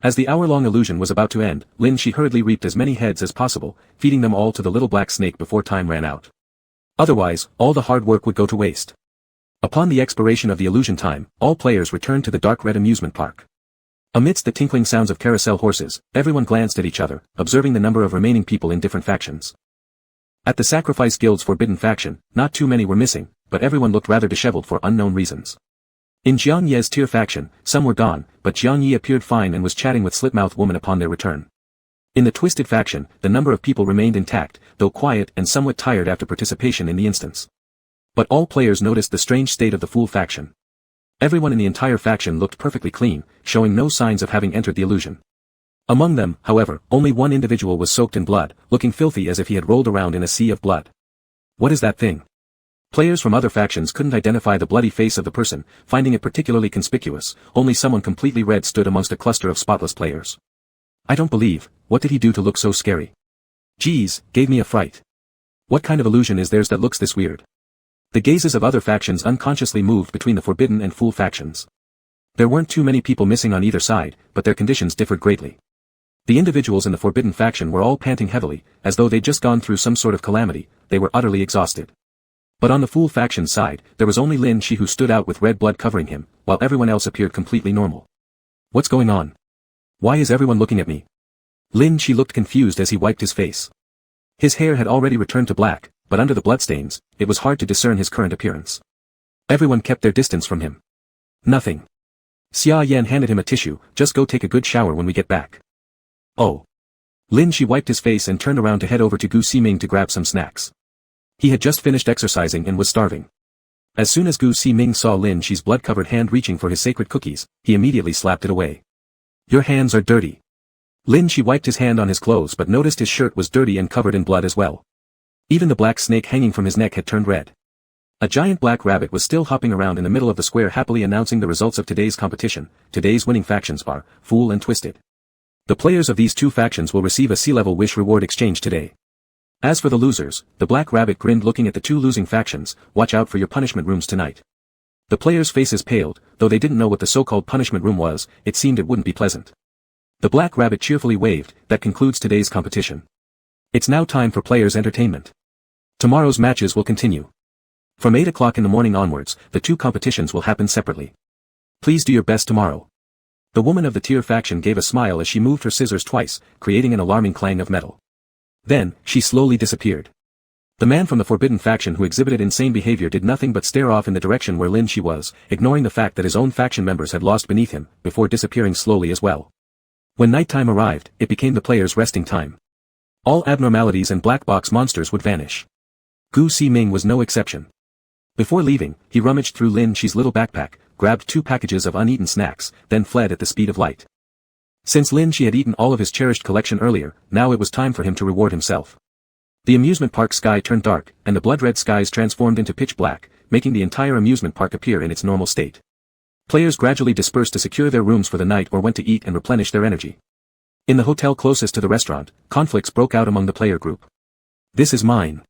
[SPEAKER 1] As the hour-long illusion was about to end, Lin Shi hurriedly reaped as many heads as possible, feeding them all to the little black snake before time ran out. Otherwise, all the hard work would go to waste. Upon the expiration of the illusion time, all players returned to the dark red amusement park. Amidst the tinkling sounds of carousel horses, everyone glanced at each other, observing the number of remaining people in different factions. At the Sacrifice Guild's forbidden faction, not too many were missing, but everyone looked rather disheveled for unknown reasons. In Jiang Ye's tier faction, some were gone, but Jiang Ye appeared fine and was chatting with Slipmouth Woman upon their return. In the Twisted faction, the number of people remained intact, though quiet and somewhat tired after participation in the instance. But all players noticed the strange state of the Fool faction. Everyone in the entire faction looked perfectly clean, showing no signs of having entered the illusion. Among them, however, only one individual was soaked in blood, looking filthy as if he had rolled around in a sea of blood. What is that thing? Players from other factions couldn't identify the bloody face of the person, finding it particularly conspicuous. Only someone completely red stood amongst a cluster of spotless players. I don't believe, what did he do to look so scary? Geez, gave me a fright. What kind of illusion is theirs that looks this weird? The gazes of other factions unconsciously moved between the Forbidden and Fool factions. There weren't too many people missing on either side, but their conditions differed greatly. The individuals in the Forbidden faction were all panting heavily, as though they'd just gone through some sort of calamity. They were utterly exhausted. But on the Fool faction side, there was only Lin Shi who stood out with red blood covering him, while everyone else appeared completely normal. What's going on? Why is everyone looking at me? Lin Shi looked confused as he wiped his face. His hair had already returned to black, but under the bloodstains, it was hard to discern his current appearance. Everyone kept their distance from him. Nothing. Xia Yan handed him a tissue. Just go take a good shower when we get back. Oh. Lin Shi wiped his face and turned around to head over to Gu Ximing to grab some snacks. He had just finished exercising and was starving. As soon as Gu Ximing saw Lin Shi's blood-covered hand reaching for his sacred cookies, he immediately slapped it away. Your hands are dirty. Lin Shi wiped his hand on his clothes but noticed his shirt was dirty and covered in blood as well. Even the black snake hanging from his neck had turned red. A giant black rabbit was still hopping around in the middle of the square happily announcing the results of today's competition. Today's winning factions are Fool and Twisted. The players of these two factions will receive a sea-level wish reward exchange today. As for the losers, the black rabbit grinned looking at the two losing factions. Watch out for your punishment rooms tonight. The players' faces paled, though they didn't know what the so-called punishment room was. It seemed it wouldn't be pleasant. The black rabbit cheerfully waved. That concludes today's competition. It's now time for players' entertainment. Tomorrow's matches will continue. From 8 o'clock in the morning onwards, the two competitions will happen separately. Please do your best tomorrow. The woman of the Tier faction gave a smile as she moved her scissors twice, creating an alarming clang of metal. Then, she slowly disappeared. The man from the Forbidden faction who exhibited insane behavior did nothing but stare off in the direction where Lin Shi was, ignoring the fact that his own faction members had lost beneath him, before disappearing slowly as well. When nighttime arrived, it became the players' resting time. All abnormalities and black box monsters would vanish. Gu Ximing was no exception. Before leaving, he rummaged through Lin Shi's little backpack, grabbed 2 packages of uneaten snacks, then fled at the speed of light. Since Lin Shi had eaten all of his cherished collection earlier, now it was time for him to reward himself. The amusement park sky turned dark, and the blood-red skies transformed into pitch black, making the entire amusement park appear in its normal state. Players gradually dispersed to secure their rooms for the night or went to eat and replenish their energy. In the hotel closest to the restaurant, conflicts broke out among the player group. This is mine.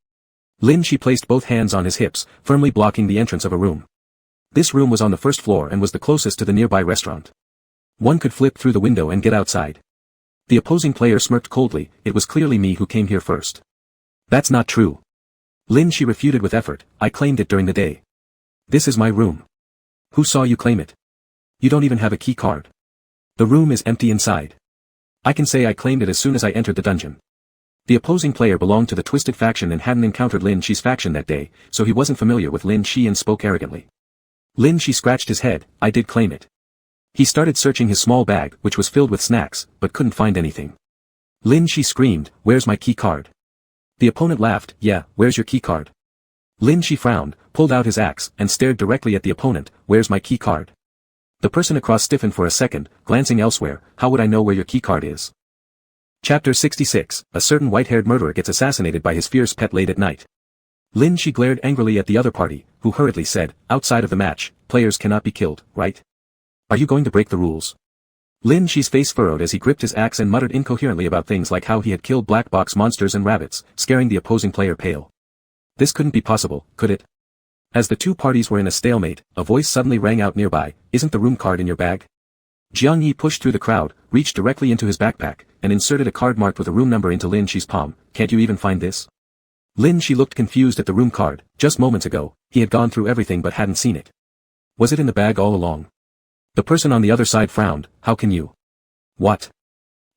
[SPEAKER 1] Lin Shi placed both hands on his hips, firmly blocking the entrance of a room. This room was on the first floor and was the closest to the nearby restaurant. One could flip through the window and get outside. The opposing player smirked coldly. It was clearly me who came here first. That's not true. Lin Shi refuted with effort. I claimed it during the day. This is my room. Who saw you claim it? You don't even have a key card. The room is empty inside. I can say I claimed it as soon as I entered the dungeon. The opposing player belonged to the Twisted faction and hadn't encountered Lin Shi's faction that day, so he wasn't familiar with Lin Shi and spoke arrogantly. Lin Shi scratched his head. I did claim it. He started searching his small bag, which was filled with snacks, but couldn't find anything. Lin Shi screamed, where's my key card? The opponent laughed, yeah, where's your key card? Lin Shi frowned, pulled out his axe, and stared directly at the opponent, where's my key card? The person across stiffened for a second, glancing elsewhere. How would I know where your key card is? Chapter 66, a certain white-haired murderer gets assassinated by his fierce pet late at night. Lin Shi glared angrily at the other party, who hurriedly said, outside of the match, players cannot be killed, right? Are you going to break the rules? Lin Shi's face furrowed as he gripped his axe and muttered incoherently about things like how he had killed black box monsters and rabbits, scaring the opposing player pale. This couldn't be possible, could it? As the two parties were in a stalemate, a voice suddenly rang out nearby, isn't the room card in your bag? Jiang Yi pushed through the crowd, reached directly into his backpack, and inserted a card marked with a room number into Lin Shi's palm. Can't you even find this? Lin Shi looked confused at the room card. Just moments ago, he had gone through everything but hadn't seen it. Was it in the bag all along? The person on the other side frowned. How can you? What?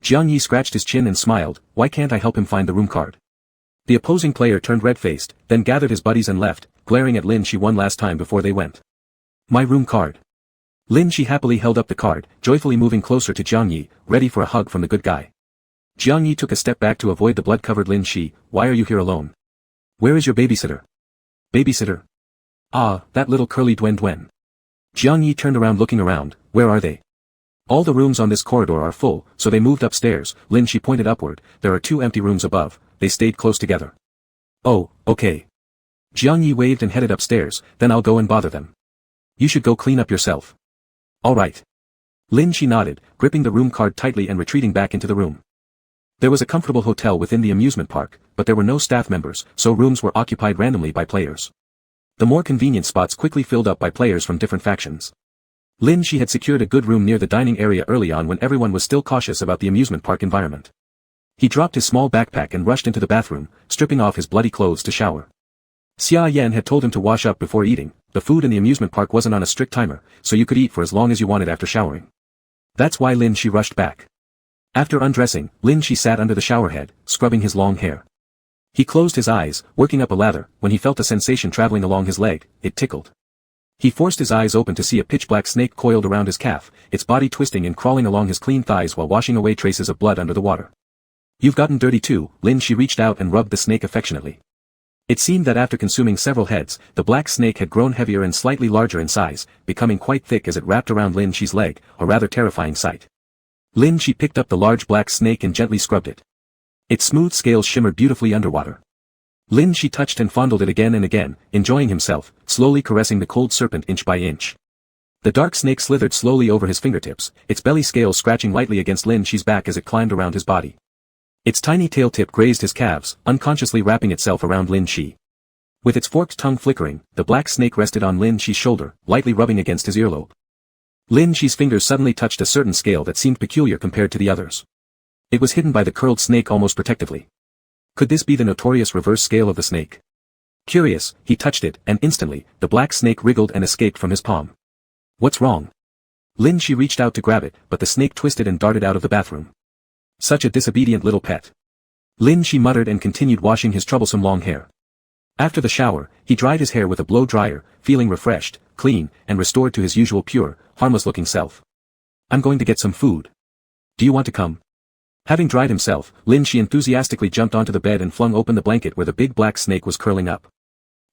[SPEAKER 1] Jiang Yi scratched his chin and smiled. Why can't I help him find the room card? The opposing player turned red-faced, then gathered his buddies and left, glaring at Lin Shi one last time before they went. My room card. Lin Shi happily held up the card, joyfully moving closer to Jiang Yi, ready for a hug from the good guy. Jiang Yi took a step back to avoid the blood-covered Lin Shi. Why are you here alone? Where is your babysitter? Babysitter? Ah, that little curly Duen. Jiang Yi turned around looking around. Where are they? All the rooms on this corridor are full, so they moved upstairs. Lin Shi pointed upward. There are 2 empty rooms above. They stayed close together. Oh, okay. Jiang Yi waved and headed upstairs. Then I'll go and bother them. You should go clean up yourself. All right. Lin Shi nodded, gripping the room card tightly and retreating back into the room. There was a comfortable hotel within the amusement park, but there were no staff members, so rooms were occupied randomly by players. The more convenient spots quickly filled up by players from different factions. Lin Shi had secured a good room near the dining area early on when everyone was still cautious about the amusement park environment. He dropped his small backpack and rushed into the bathroom, stripping off his bloody clothes to shower. Xia Yan had told him to wash up before eating. The food in the amusement park wasn't on a strict timer, so you could eat for as long as you wanted after showering. That's why Lin Shi rushed back. After undressing, Lin Shi sat under the shower head, scrubbing his long hair. He closed his eyes, working up a lather. When he felt a sensation traveling along his leg, it tickled. He forced his eyes open to see a pitch-black snake coiled around his calf, its body twisting and crawling along his clean thighs while washing away traces of blood under the water. You've gotten dirty too. Lin Shi reached out and rubbed the snake affectionately. It seemed that after consuming several heads, the black snake had grown heavier and slightly larger in size, becoming quite thick as it wrapped around Lin Shi's leg, a rather terrifying sight. Lin Shi picked up the large black snake and gently scrubbed it. Its smooth scales shimmered beautifully underwater. Lin Shi touched and fondled it again and again, enjoying himself, slowly caressing the cold serpent inch by inch. The dark snake slithered slowly over his fingertips, its belly scales scratching lightly against Lin Shi's back as it climbed around his body. Its tiny tail tip grazed his calves, unconsciously wrapping itself around Lin Shi. With its forked tongue flickering, the black snake rested on Lin Shi's shoulder, lightly rubbing against his earlobe. Lin Shi's fingers suddenly touched a certain scale that seemed peculiar compared to the others. It was hidden by the curled snake almost protectively. Could this be the notorious reverse scale of the snake? Curious, he touched it, and instantly, the black snake wriggled and escaped from his palm. What's wrong? Lin Shi reached out to grab it, but the snake twisted and darted out of the bathroom. Such a disobedient little pet. Lin Shi muttered and continued washing his troublesome long hair. After the shower, he dried his hair with a blow dryer, feeling refreshed, clean, and restored to his usual pure, harmless-looking self. I'm going to get some food. Do you want to come? Having dried himself, Lin Shi enthusiastically jumped onto the bed and flung open the blanket where the big black snake was curling up.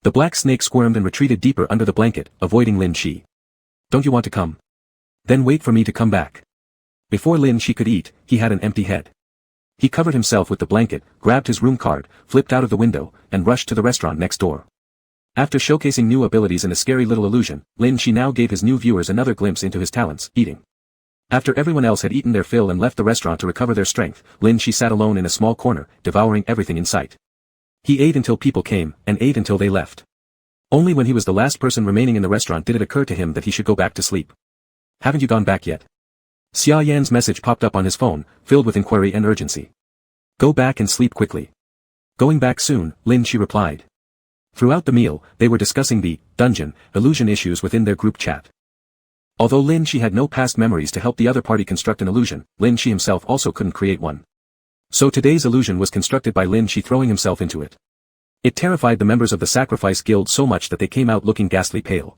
[SPEAKER 1] The black snake squirmed and retreated deeper under the blanket, avoiding Lin Shi. Don't you want to come? Then wait for me to come back. Before Lin Shi could eat, he had an empty head. He covered himself with the blanket, grabbed his room card, flipped out of the window, and rushed to the restaurant next door. After showcasing new abilities in a scary little illusion, Lin Shi now gave his new viewers another glimpse into his talents, eating. After everyone else had eaten their fill and left the restaurant to recover their strength, Lin Shi sat alone in a small corner, devouring everything in sight. He ate until people came, and ate until they left. Only when he was the last person remaining in the restaurant did it occur to him that he should go back to sleep. Haven't you gone back yet? Xia Yan's message popped up on his phone, filled with inquiry and urgency. Go back and sleep quickly. Going back soon, Lin Shi replied. Throughout the meal, they were discussing the dungeon illusion issues within their group chat. Although Lin Shi had no past memories to help the other party construct an illusion, Lin Shi himself also couldn't create one. So today's illusion was constructed by Lin Shi throwing himself into it. It terrified the members of the Sacrifice Guild so much that they came out looking ghastly pale.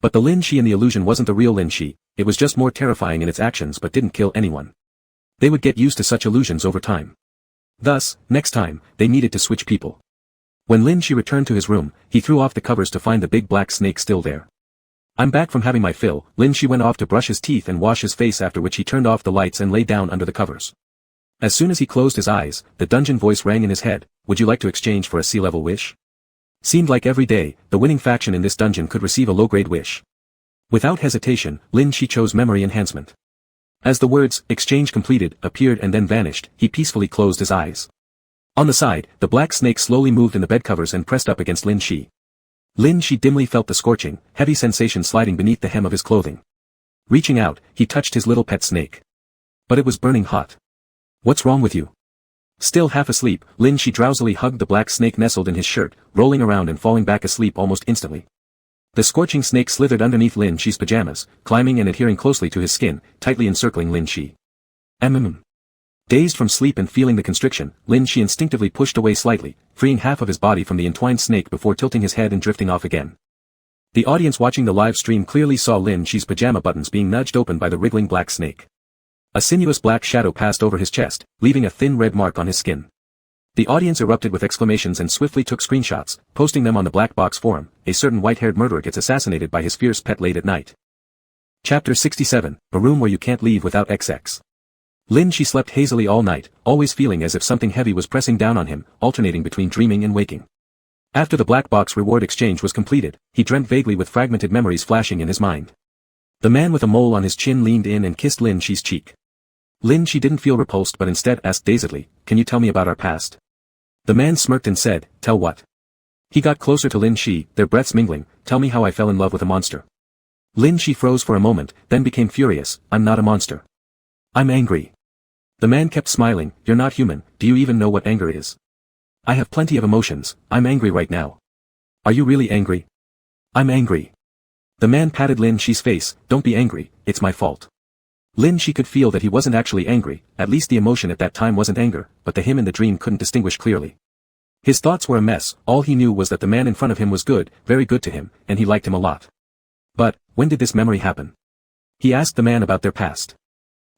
[SPEAKER 1] But the Lin Shi in the illusion wasn't the real Lin Shi, it was just more terrifying in its actions but didn't kill anyone. They would get used to such illusions over time. Thus, next time, they needed to switch people. When Lin Shi returned to his room, he threw off the covers to find the big black snake still there. I'm back from having my fill. Lin Shi went off to brush his teeth and wash his face, after which he turned off the lights and lay down under the covers. As soon as he closed his eyes, the dungeon voice rang in his head. Would you like to exchange for a sea-level wish? Seemed like every day, the winning faction in this dungeon could receive a low-grade wish. Without hesitation, Lin Shi chose memory enhancement. As the words, exchange completed, appeared and then vanished, he peacefully closed his eyes. On the side, the black snake slowly moved in the bed covers and pressed up against Lin Shi. Lin Shi dimly felt the scorching, heavy sensation sliding beneath the hem of his clothing. Reaching out, he touched his little pet snake. But it was burning hot. What's wrong with you? Still half asleep, Lin Shi drowsily hugged the black snake nestled in his shirt, rolling around and falling back asleep almost instantly. The scorching snake slithered underneath Lin Shi's pajamas, climbing and adhering closely to his skin, tightly encircling Lin Shi. Dazed from sleep and feeling the constriction, Lin Shi instinctively pushed away slightly, freeing half of his body from the entwined snake before tilting his head and drifting off again. The audience watching the live stream clearly saw Lin Shi's pajama buttons being nudged open by the wriggling black snake. A sinuous black shadow passed over his chest, leaving a thin red mark on his skin. The audience erupted with exclamations and swiftly took screenshots, posting them on the Black Box forum. A certain white-haired murderer gets assassinated by his fierce pet late at night. Chapter 67, A Room Where You Can't Leave Without XX. Lin Shi slept hazily all night, always feeling as if something heavy was pressing down on him, alternating between dreaming and waking. After the Black Box reward exchange was completed, he dreamt vaguely with fragmented memories flashing in his mind. The man with a mole on his chin leaned in and kissed Lin Shi's cheek. Lin Shi didn't feel repulsed but instead asked dazedly, "Can you tell me about our past?" The man smirked and said, "Tell what?" He got closer to Lin Shi, their breaths mingling. "Tell me how I fell in love with a monster." Lin Shi froze for a moment, then became furious. "I'm not a monster. I'm angry." The man kept smiling. "You're not human. Do you even know what anger is?" "I have plenty of emotions. I'm angry right now." "Are you really angry?" "I'm angry." The man patted Lin Shi's face. "Don't be angry, it's my fault." Lin Shi could feel that he wasn't actually angry, at least the emotion at that time wasn't anger, but the him in the dream couldn't distinguish clearly. His thoughts were a mess. All he knew was that the man in front of him was good, very good to him, and he liked him a lot. But, when did this memory happen? He asked the man about their past.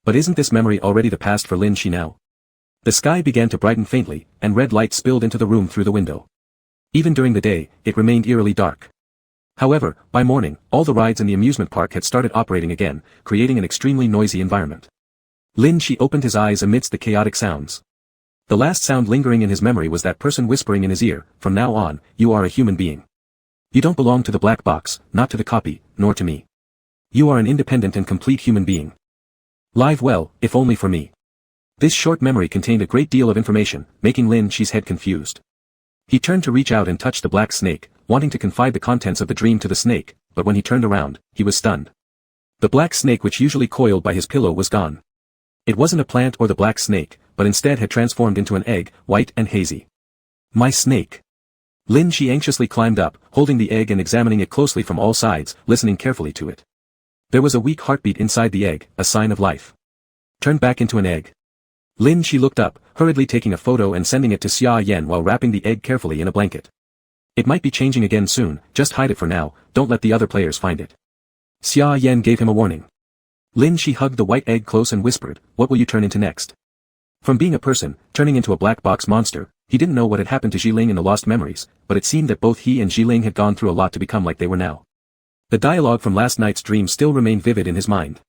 [SPEAKER 1] But isn't this memory already the past for Lin Shi now? The sky began to brighten faintly, and red light spilled into the room through the window. Even during the day, it remained eerily dark. However, by morning, all the rides in the amusement park had started operating again, creating an extremely noisy environment. Lin Shi opened his eyes amidst the chaotic sounds. The last sound lingering in his memory was that person whispering in his ear, "From now on, you are a human being. You don't belong to the Black Box, not to the copy, nor to me. You are an independent and complete human being. Live well, if only for me." This short memory contained a great deal of information, making Lin Shi's head confused. He turned to reach out and touch the black snake, wanting to confide the contents of the dream to the snake, but when he turned around, he was stunned. The black snake which usually coiled by his pillow was gone. It wasn't a plant or the black snake, but instead had transformed into an egg, white and hazy. "My snake." Lin Shi anxiously climbed up, holding the egg and examining it closely from all sides, listening carefully to it. There was a weak heartbeat inside the egg, a sign of life. Turned back into an egg. Lin Shi looked up, hurriedly taking a photo and sending it to Xia Yan while wrapping the egg carefully in a blanket. "It might be changing again soon, just hide it for now, don't let the other players find it." Xia Yan gave him a warning. Lin Shi hugged the white egg close and whispered, "What will you turn into next?" From being a person, turning into a black box monster, he didn't know what had happened to Xiling in the Lost Memories, but it seemed that both he and Xiling had gone through a lot to become like they were now. The dialogue from last night's dream still remained vivid in his mind.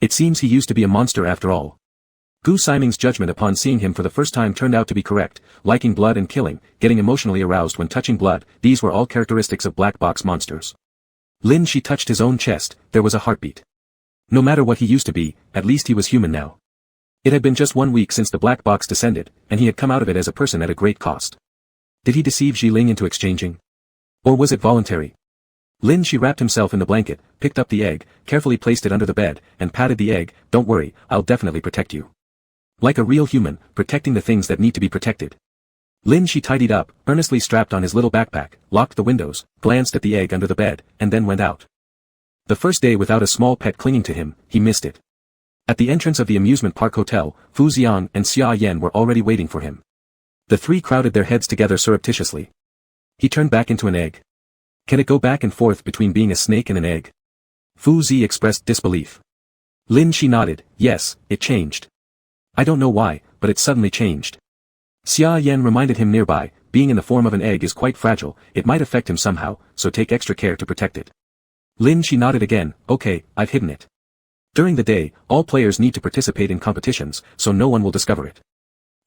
[SPEAKER 1] It seems he used to be a monster after all. Gu Siming's judgment upon seeing him for the first time turned out to be correct, liking blood and killing, getting emotionally aroused when touching blood, these were all characteristics of black box monsters. Lin Shi touched his own chest, there was a heartbeat. No matter what he used to be, at least he was human now. It had been just 1 week since the black box descended, and he had come out of it as a person at a great cost. Did he deceive Xiling into exchanging? Or was it voluntary? Lin Shi wrapped himself in the blanket, picked up the egg, carefully placed it under the bed, and patted the egg. "Don't worry, I'll definitely protect you. Like a real human, protecting the things that need to be protected." Lin Shi tidied up, earnestly strapped on his little backpack, locked the windows, glanced at the egg under the bed, and then went out. The first day without a small pet clinging to him, he missed it. At the entrance of the amusement park hotel, Fu Xiang and Xia Yan were already waiting for him. The three crowded their heads together surreptitiously. He turned back into an egg. Can it go back and forth between being a snake and an egg? Fu Zi expressed disbelief. Lin Shi nodded. Yes, it changed. I don't know why, but it suddenly changed. Xia Yan reminded him nearby, being in the form of an egg is quite fragile, it might affect him somehow, so take extra care to protect it. Lin Shi nodded again. Okay, I've hidden it. During the day, all players need to participate in competitions, so no one will discover it.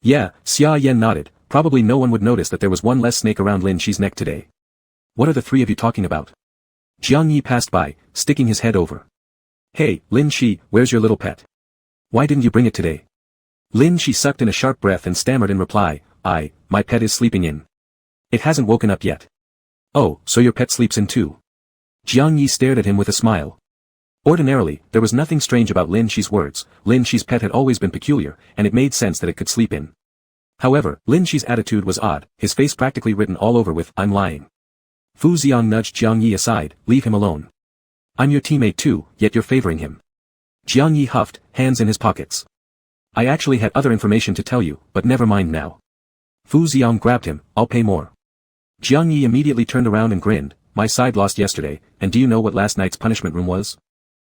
[SPEAKER 1] Yeah, Xia Yan nodded, probably no one would notice that there was one less snake around Lin Shi's neck today. What are the three of you talking about? Jiang Yi passed by, sticking his head over. Hey, Lin Shi, where's your little pet? Why didn't you bring it today? Lin Shi sucked in a sharp breath and stammered in reply, my pet is sleeping in. It hasn't woken up yet. Oh, so your pet sleeps in too? Jiang Yi stared at him with a smile. Ordinarily, there was nothing strange about Lin Shi's words. Lin Shi's pet had always been peculiar, and it made sense that it could sleep in. However, Lin Shi's attitude was odd, his face practically written all over with, I'm lying. Fu Xiang nudged Jiang Yi aside, leave him alone. I'm your teammate too, yet you're favoring him. Jiang Yi huffed, hands in his pockets. I actually had other information to tell you, but never mind now. Fu Xiang grabbed him, I'll pay more. Jiang Yi immediately turned around and grinned, my side lost yesterday, and do you know what last night's punishment room was?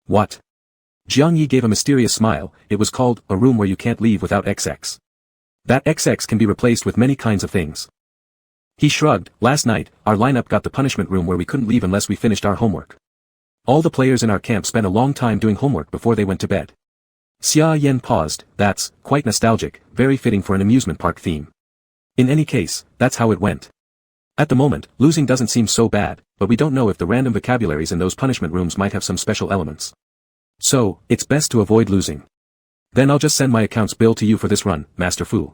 [SPEAKER 1] What? Jiang Yi gave a mysterious smile. It was called, a room where you can't leave without XX. That XX can be replaced with many kinds of things. He shrugged. Last night, our lineup got the punishment room where we couldn't leave unless we finished our homework. All the players in our camp spent a long time doing homework before they went to bed. Xia Yan paused. That's quite nostalgic, very fitting for an amusement park theme. In any case, that's how it went. At the moment, losing doesn't seem so bad, but we don't know if the random vocabularies in those punishment rooms might have some special elements. So, it's best to avoid losing. Then I'll just send my accounts bill to you for this run, Master Fu.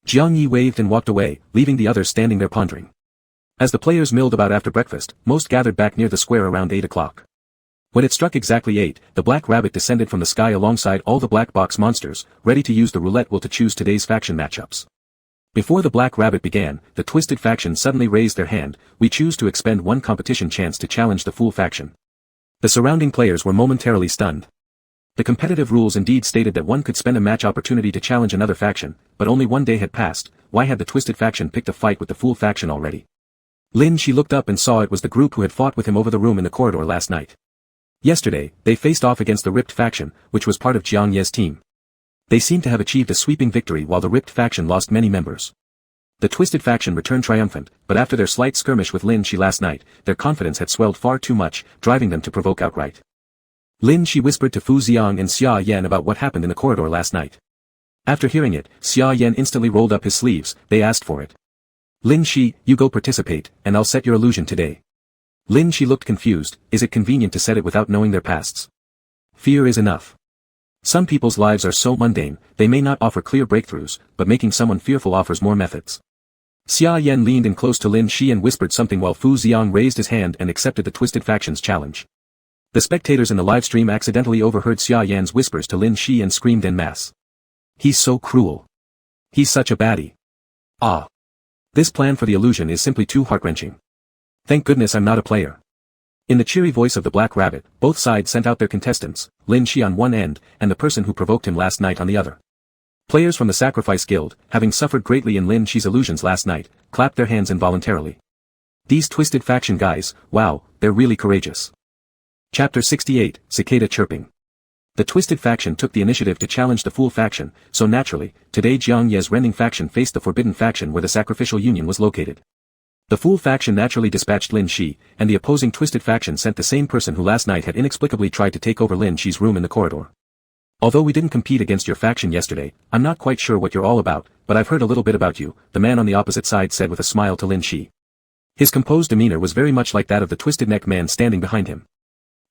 [SPEAKER 1] Jiang Yi waved and walked away, leaving the others standing there pondering. As the players milled about after breakfast, most gathered back near the square around 8 o'clock. When it struck exactly 8, the black rabbit descended from the sky alongside all the black box monsters, ready to use the roulette wheel to choose today's faction matchups. Before the black rabbit began, the twisted faction suddenly raised their hand. We choose to expend one competition chance to challenge the fool faction. The surrounding players were momentarily stunned. The competitive rules indeed stated that one could spend a match opportunity to challenge another faction, but only one day had passed. Why had the twisted faction picked a fight with the fool faction already? Lin Shi looked up and saw it was the group who had fought with him over the room in the corridor last night. Yesterday, they faced off against the Ripped faction, which was part of Jiang Ye's team. They seemed to have achieved a sweeping victory while the Ripped faction lost many members. The Twisted faction returned triumphant, but after their slight skirmish with Lin Shi last night, their confidence had swelled far too much, driving them to provoke outright. Lin Shi whispered to Fu Xiang and Xia Yan about what happened in the corridor last night. After hearing it, Xia Yan instantly rolled up his sleeves. They asked for it. Lin Shi, you go participate, and I'll set your illusion today. Lin Shi looked confused. Is it convenient to set it without knowing their pasts? Fear is enough. Some people's lives are so mundane, they may not offer clear breakthroughs, but making someone fearful offers more methods. Xia Yan leaned in close to Lin Shi and whispered something while Fu Xiang raised his hand and accepted the Twisted faction's challenge. The spectators in the live stream accidentally overheard Xia Yan's whispers to Lin Shi and screamed en masse. He's so cruel. He's such a baddie. Ah. This plan for the illusion is simply too heart-wrenching. Thank goodness I'm not a player. In the cheery voice of the Black Rabbit, both sides sent out their contestants, Lin Shi on one end, and the person who provoked him last night on the other. Players from the Sacrifice Guild, having suffered greatly in Lin Shi's illusions last night, clapped their hands involuntarily. These Twisted faction guys, wow, they're really courageous. Chapter 68, Cicada Chirping. The Twisted faction took the initiative to challenge the Fool faction, so naturally, today Jiang Ye's Rending faction faced the Forbidden faction where the Sacrificial Union was located. The Fool faction naturally dispatched Lin Shi, and the opposing Twisted faction sent the same person who last night had inexplicably tried to take over Lin Shi's room in the corridor. Although we didn't compete against your faction yesterday, I'm not quite sure what you're all about, but I've heard a little bit about you, the man on the opposite side said with a smile to Lin Shi. His composed demeanor was very much like that of the Twisted Neck man standing behind him.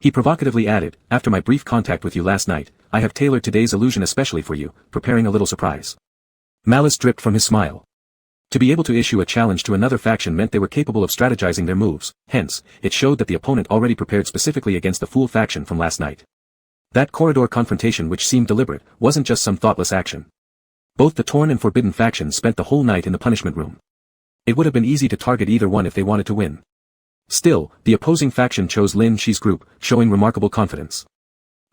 [SPEAKER 1] He provocatively added, after my brief contact with you last night, I have tailored today's illusion especially for you, preparing a little surprise. Malice dripped from his smile. To be able to issue a challenge to another faction meant they were capable of strategizing their moves, hence, it showed that the opponent already prepared specifically against the Fool faction from last night. That corridor confrontation which seemed deliberate, wasn't just some thoughtless action. Both the Torn and Forbidden factions spent the whole night in the punishment room. It would have been easy to target either one if they wanted to win. Still, the opposing faction chose Lin Shi's group, showing remarkable confidence.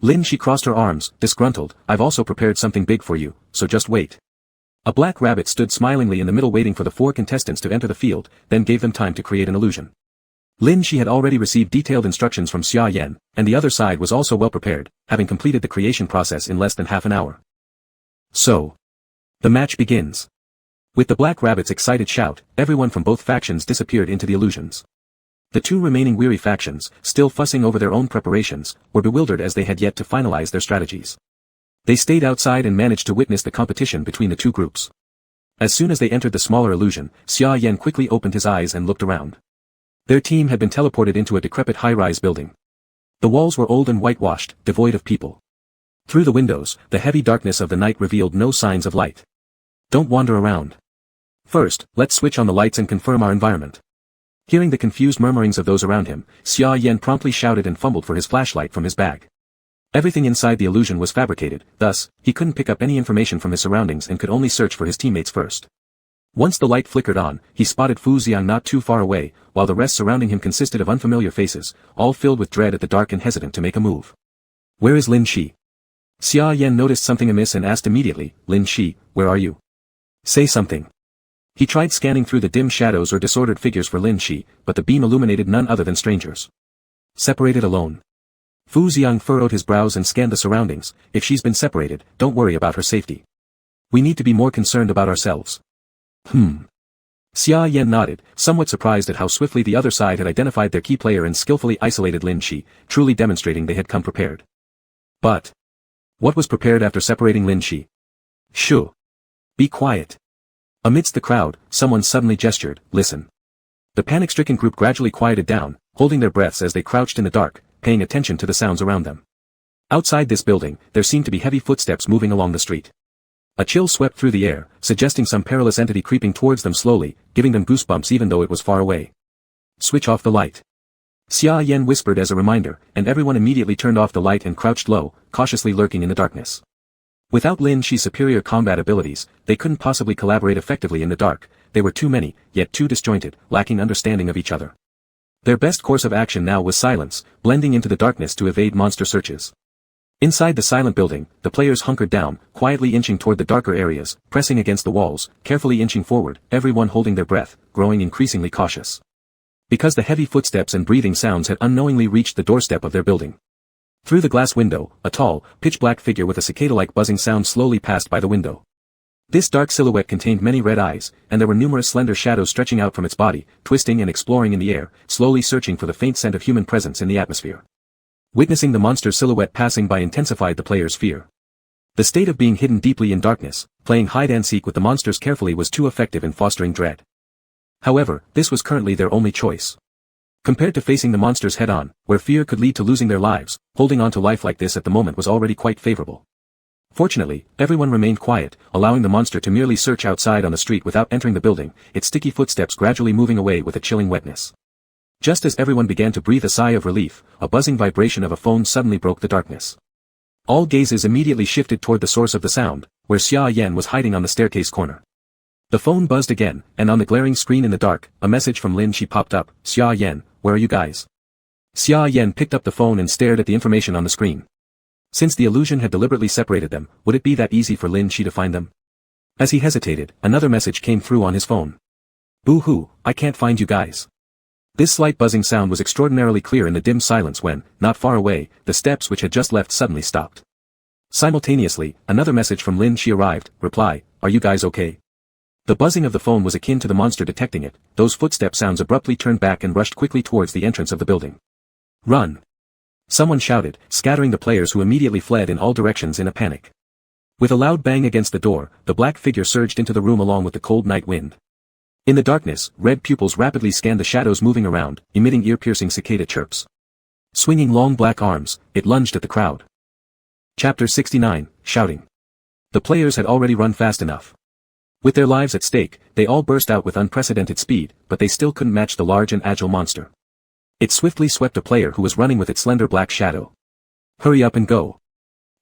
[SPEAKER 1] Lin Shi crossed her arms, disgruntled, I've also prepared something big for you, so just wait. A black rabbit stood smilingly in the middle waiting for the 4 contestants to enter the field, then gave them time to create an illusion. Lin Shi had already received detailed instructions from Xia Yan, and the other side was also well prepared, having completed the creation process in less than half an hour. So, the match begins. With the black rabbit's excited shout, everyone from both factions disappeared into the illusions. The 2 remaining weary factions, still fussing over their own preparations, were bewildered as they had yet to finalize their strategies. They stayed outside and managed to witness the competition between the 2 groups. As soon as they entered the smaller illusion, Xia Yan quickly opened his eyes and looked around. Their team had been teleported into a decrepit high-rise building. The walls were old and whitewashed, devoid of people. Through the windows, the heavy darkness of the night revealed no signs of light. Don't wander around. First, let's switch on the lights and confirm our environment. Hearing the confused murmurings of those around him, Xia Yan promptly shouted and fumbled for his flashlight from his bag. Everything inside the illusion was fabricated, thus, he couldn't pick up any information from his surroundings and could only search for his teammates first. Once the light flickered on, he spotted Fu Xiang not too far away, while the rest surrounding him consisted of unfamiliar faces, all filled with dread at the dark and hesitant to make a move. Where is Lin Shi? Xia Yan noticed something amiss and asked immediately, Lin Shi, where are you? Say something. He tried scanning through the dim shadows or disordered figures for Lin Shi, but the beam illuminated none other than strangers. Separated alone. Fu Xiang furrowed his brows and scanned the surroundings. If she's been separated, don't worry about her safety. We need to be more concerned about ourselves. Xia Yan nodded, somewhat surprised at how swiftly the other side had identified their key player and skillfully isolated Lin Shi, truly demonstrating they had come prepared. But what was prepared after separating Lin Shi? Shoo. Be quiet. Amidst the crowd, someone suddenly gestured, listen. The panic-stricken group gradually quieted down, holding their breaths as they crouched in the dark, paying attention to the sounds around them. Outside this building, there seemed to be heavy footsteps moving along the street. A chill swept through the air, suggesting some perilous entity creeping towards them slowly, giving them goosebumps even though it was far away. Switch off the light. Xia Yan whispered as a reminder, and everyone immediately turned off the light and crouched low, cautiously lurking in the darkness. Without Lin Shi's superior combat abilities, they couldn't possibly collaborate effectively in the dark. They were too many, yet too disjointed, lacking understanding of each other. Their best course of action now was silence, blending into the darkness to evade monster searches. Inside the silent building, the players hunkered down, quietly inching toward the darker areas, pressing against the walls, carefully inching forward, everyone holding their breath, growing increasingly cautious. Because the heavy footsteps and breathing sounds had unknowingly reached the doorstep of their building. Through the glass window, a tall, pitch-black figure with a cicada-like buzzing sound slowly passed by the window. This dark silhouette contained many red eyes, and there were numerous slender shadows stretching out from its body, twisting and exploring in the air, slowly searching for the faint scent of human presence in the atmosphere. Witnessing the monster's silhouette passing by intensified the player's fear. The state of being hidden deeply in darkness, playing hide-and-seek with the monsters carefully was too effective in fostering dread. However, this was currently their only choice. Compared to facing the monsters head-on, where fear could lead to losing their lives, holding on to life like this at the moment was already quite favorable. Fortunately, everyone remained quiet, allowing the monster to merely search outside on the street without entering the building, its sticky footsteps gradually moving away with a chilling wetness. Just as everyone began to breathe a sigh of relief, a buzzing vibration of a phone suddenly broke the darkness. All gazes immediately shifted toward the source of the sound, where Xia Yan was hiding on the staircase corner. The phone buzzed again, and on the glaring screen in the dark, a message from Lin Shi popped up, Xia Yan, where are you guys? Xia Yan picked up the phone and stared at the information on the screen. Since the illusion had deliberately separated them, would it be that easy for Lin Shi to find them? As he hesitated, another message came through on his phone. Boo-hoo, I can't find you guys. This slight buzzing sound was extraordinarily clear in the dim silence when, not far away, the steps which had just left suddenly stopped. Simultaneously, another message from Lin Shi arrived, reply, are you guys okay? The buzzing of the phone was akin to the monster detecting it, those footstep sounds abruptly turned back and rushed quickly towards the entrance of the building. Run! Someone shouted, scattering the players who immediately fled in all directions in a panic. With a loud bang against the door, the black figure surged into the room along with the cold night wind. In the darkness, red pupils rapidly scanned the shadows moving around, emitting ear-piercing cicada chirps. Swinging long black arms, it lunged at the crowd. Chapter 69, Shouting. The players had already run fast enough. With their lives at stake, they all burst out with unprecedented speed, but they still couldn't match the large and agile monster. It swiftly swept a player who was running with its slender black shadow. Hurry up and go.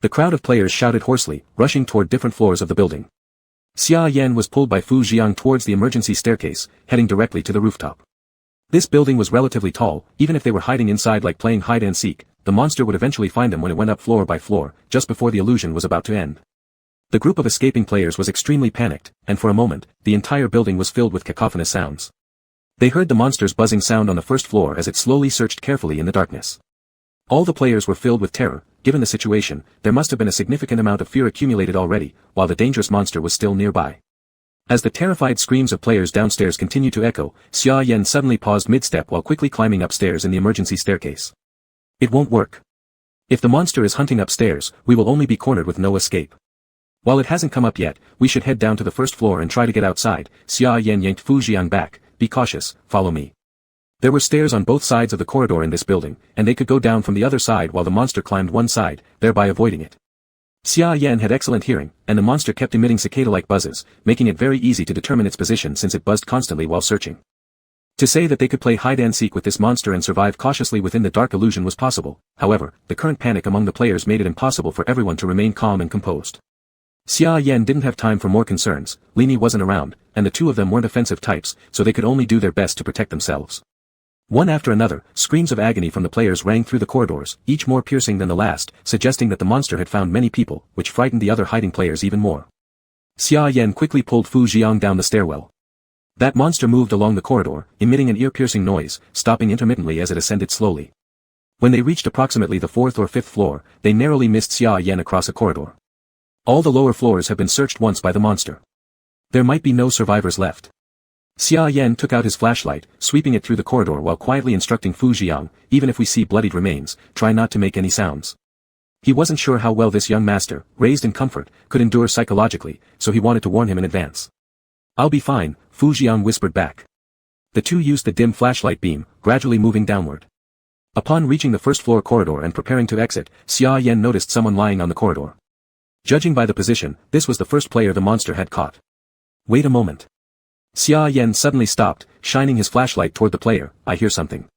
[SPEAKER 1] The crowd of players shouted hoarsely, rushing toward different floors of the building. Xia Yan was pulled by Fu Xiang towards the emergency staircase, heading directly to the rooftop. This building was relatively tall, even if they were hiding inside like playing hide-and-seek, the monster would eventually find them when it went up floor by floor, just before the illusion was about to end. The group of escaping players was extremely panicked, and for a moment, the entire building was filled with cacophonous sounds. They heard the monster's buzzing sound on the first floor as it slowly searched carefully in the darkness. All the players were filled with terror. Given the situation, there must have been a significant amount of fear accumulated already, while the dangerous monster was still nearby. As the terrified screams of players downstairs continued to echo, Xia Yan suddenly paused mid-step while quickly climbing upstairs in the emergency staircase. It won't work. If the monster is hunting upstairs, we will only be cornered with no escape. While it hasn't come up yet, we should head down to the first floor and try to get outside. Xia Yan yanked Fu Xiang back. Be cautious, follow me. There were stairs on both sides of the corridor in this building, and they could go down from the other side while the monster climbed one side, thereby avoiding it. Xia Yan had excellent hearing, and the monster kept emitting cicada-like buzzes, making it very easy to determine its position since it buzzed constantly while searching. To say that they could play hide-and-seek with this monster and survive cautiously within the dark illusion was possible, however, the current panic among the players made it impossible for everyone to remain calm and composed. Xia Yan didn't have time for more concerns, Lini wasn't around, and the two of them weren't offensive types, so they could only do their best to protect themselves. One after another, screams of agony from the players rang through the corridors, each more piercing than the last, suggesting that the monster had found many people, which frightened the other hiding players even more. Xia Yan quickly pulled Fu Xiang down the stairwell. That monster moved along the corridor, emitting an ear-piercing noise, stopping intermittently as it ascended slowly. When they reached approximately the 4th or 5th floor, they narrowly missed Xia Yan across a corridor. All the lower floors have been searched once by the monster. There might be no survivors left. Xia Yan took out his flashlight, sweeping it through the corridor while quietly instructing Fu Jiang, even if we see bloodied remains, try not to make any sounds. He wasn't sure how well this young master, raised in comfort, could endure psychologically, so he wanted to warn him in advance. "I'll be fine," Fu Jiang whispered back. The two used the dim flashlight beam, gradually moving downward. Upon reaching the first-floor corridor and preparing to exit, Xia Yan noticed someone lying on the corridor. Judging by the position, this was the first player the monster had caught. "Wait a moment." Xia Yan suddenly stopped, shining his flashlight toward the player. "I hear something."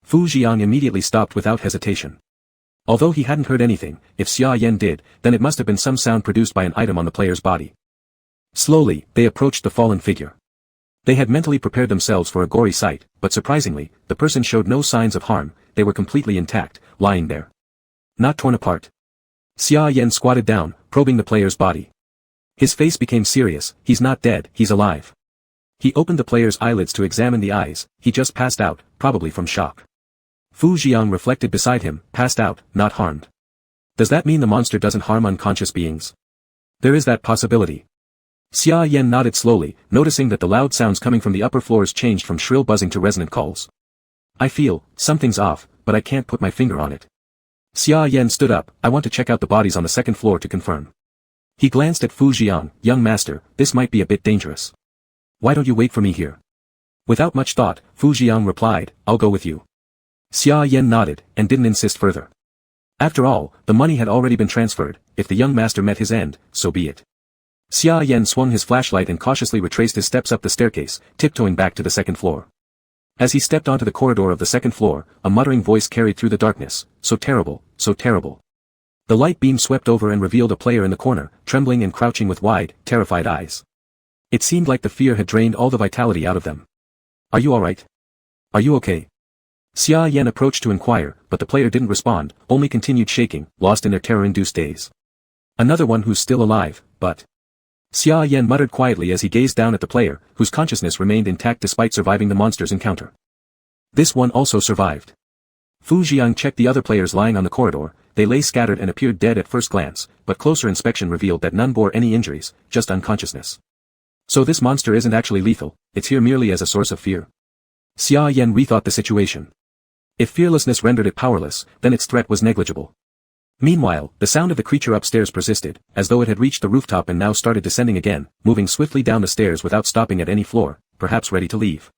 [SPEAKER 1] Fu Jiang immediately stopped without hesitation. Although he hadn't heard anything, if Xia Yan did, then it must have been some sound produced by an item on the player's body. Slowly, they approached the fallen figure. They had mentally prepared themselves for a gory sight, but surprisingly, the person showed no signs of harm. They were completely intact, lying there. Not torn apart. Xia Yan squatted down, probing the player's body. His face became serious. "He's not dead, he's alive." He opened the player's eyelids to examine the eyes. "He just passed out, probably from shock." Fu Jiang reflected beside him. "Passed out, not harmed. Does that mean the monster doesn't harm unconscious beings?" "There is that possibility." Xia Yan nodded slowly, noticing that the loud sounds coming from the upper floors changed from shrill buzzing to resonant calls. "I feel, something's off, but I can't put my finger on it." Xia Yan stood up. "I want to check out the bodies on the second floor to confirm." He glanced at Fu Jiang. "Young master, this might be a bit dangerous. Why don't you wait for me here?" Without much thought, Fu Jiang replied, "I'll go with you." Xia Yan nodded, and didn't insist further. After all, the money had already been transferred. If the young master met his end, so be it. Xia Yan swung his flashlight and cautiously retraced his steps up the staircase, tiptoeing back to the second floor. As he stepped onto the corridor of the second floor, a muttering voice carried through the darkness. "So terrible, so terrible." The light beam swept over and revealed a player in the corner, trembling and crouching with wide, terrified eyes. It seemed like the fear had drained all the vitality out of them. "Are you alright? Are you okay?" Xia Yan approached to inquire, but the player didn't respond, only continued shaking, lost in their terror-induced daze. "Another one who's still alive, but..." Xia Yan muttered quietly as he gazed down at the player, whose consciousness remained intact despite surviving the monster's encounter. This one also survived. Fu Jiang checked the other players lying on the corridor. They lay scattered and appeared dead at first glance, but closer inspection revealed that none bore any injuries, just unconsciousness. So this monster isn't actually lethal, it's here merely as a source of fear. Xia Yan rethought the situation. If fearlessness rendered it powerless, then its threat was negligible. Meanwhile, the sound of the creature upstairs persisted, as though it had reached the rooftop and now started descending again, moving swiftly down the stairs without stopping at any floor, perhaps ready to leave.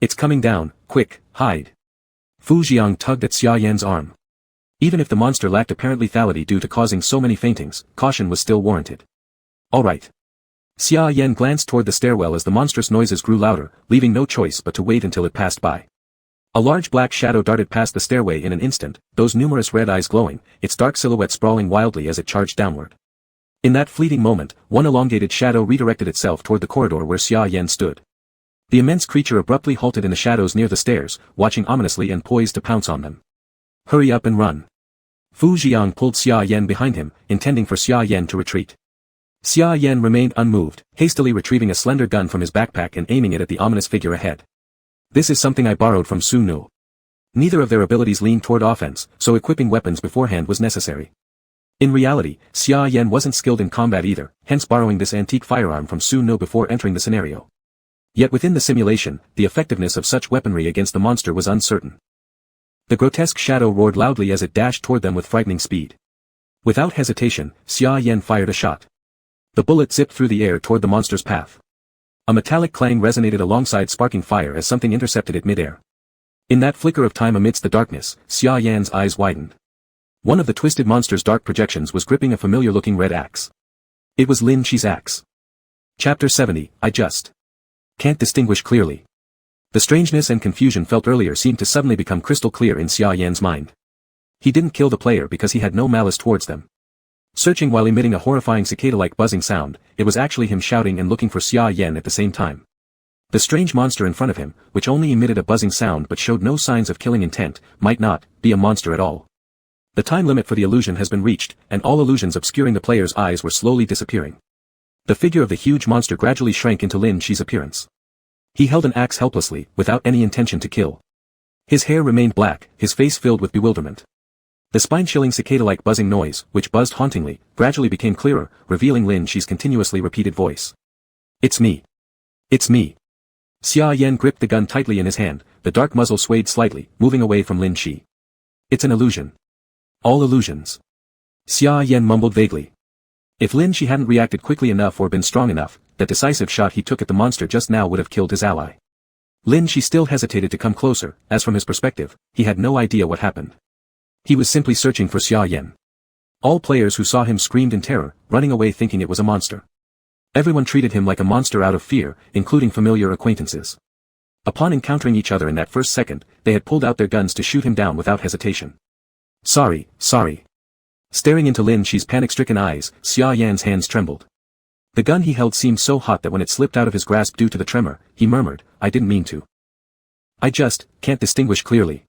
[SPEAKER 1] "It's coming down, quick, hide." Fu Jiang tugged at Xia Yan's arm. Even if the monster lacked apparent lethality due to causing so many faintings, caution was still warranted. "All right." Xia Yan glanced toward the stairwell as the monstrous noises grew louder, leaving no choice but to wait until it passed by. A large black shadow darted past the stairway in an instant, those numerous red eyes glowing, its dark silhouette sprawling wildly as it charged downward. In that fleeting moment, one elongated shadow redirected itself toward the corridor where Xia Yan stood. The immense creature abruptly halted in the shadows near the stairs, watching ominously and poised to pounce on them. "Hurry up and run." Fu Jiang pulled Xia Yan behind him, intending for Xia Yan to retreat. Xia Yan remained unmoved, hastily retrieving a slender gun from his backpack and aiming it at the ominous figure ahead. "This is something I borrowed from Su Nu." Neither of their abilities leaned toward offense, so equipping weapons beforehand was necessary. In reality, Xia Yan wasn't skilled in combat either, hence borrowing this antique firearm from Su Nu before entering the scenario. Yet within the simulation, the effectiveness of such weaponry against the monster was uncertain. The grotesque shadow roared loudly as it dashed toward them with frightening speed. Without hesitation, Xia Yan fired a shot. The bullet zipped through the air toward the monster's path. A metallic clang resonated alongside sparking fire as something intercepted it mid-air. In that flicker of time amidst the darkness, Xia Yan's eyes widened. One of the twisted monster's dark projections was gripping a familiar-looking red axe. It was Lin Chi's axe. Chapter 70, I just can't distinguish clearly. The strangeness and confusion felt earlier seemed to suddenly become crystal clear in Xia Yan's mind. He didn't kill the player because he had no malice towards them. Searching while emitting a horrifying cicada-like buzzing sound, it was actually him shouting and looking for Xia Yan at the same time. The strange monster in front of him, which only emitted a buzzing sound but showed no signs of killing intent, might not be a monster at all. The time limit for the illusion has been reached, and all illusions obscuring the player's eyes were slowly disappearing. The figure of the huge monster gradually shrank into Lin Chi's appearance. He held an axe helplessly, without any intention to kill. His hair remained black, his face filled with bewilderment. The spine-chilling cicada-like buzzing noise, which buzzed hauntingly, gradually became clearer, revealing Lin Shi's continuously repeated voice. It's me. It's me. Xia Yan gripped the gun tightly in his hand, the dark muzzle swayed slightly, moving away from Lin Shi. It's an illusion. All illusions. Xia Yan mumbled vaguely. If Lin Shi hadn't reacted quickly enough or been strong enough, that decisive shot he took at the monster just now would have killed his ally. Lin Shi still hesitated to come closer, as from his perspective, he had no idea what happened. He was simply searching for Xia Yan. All players who saw him screamed in terror, running away thinking it was a monster. Everyone treated him like a monster out of fear, including familiar acquaintances. Upon encountering each other in that first second, they had pulled out their guns to shoot him down without hesitation. Sorry, sorry. Staring into Lin Shi's panic-stricken eyes, Xia Yan's hands trembled. The gun he held seemed so hot that when it slipped out of his grasp due to the tremor, he murmured, I didn't mean to. I just can't distinguish clearly.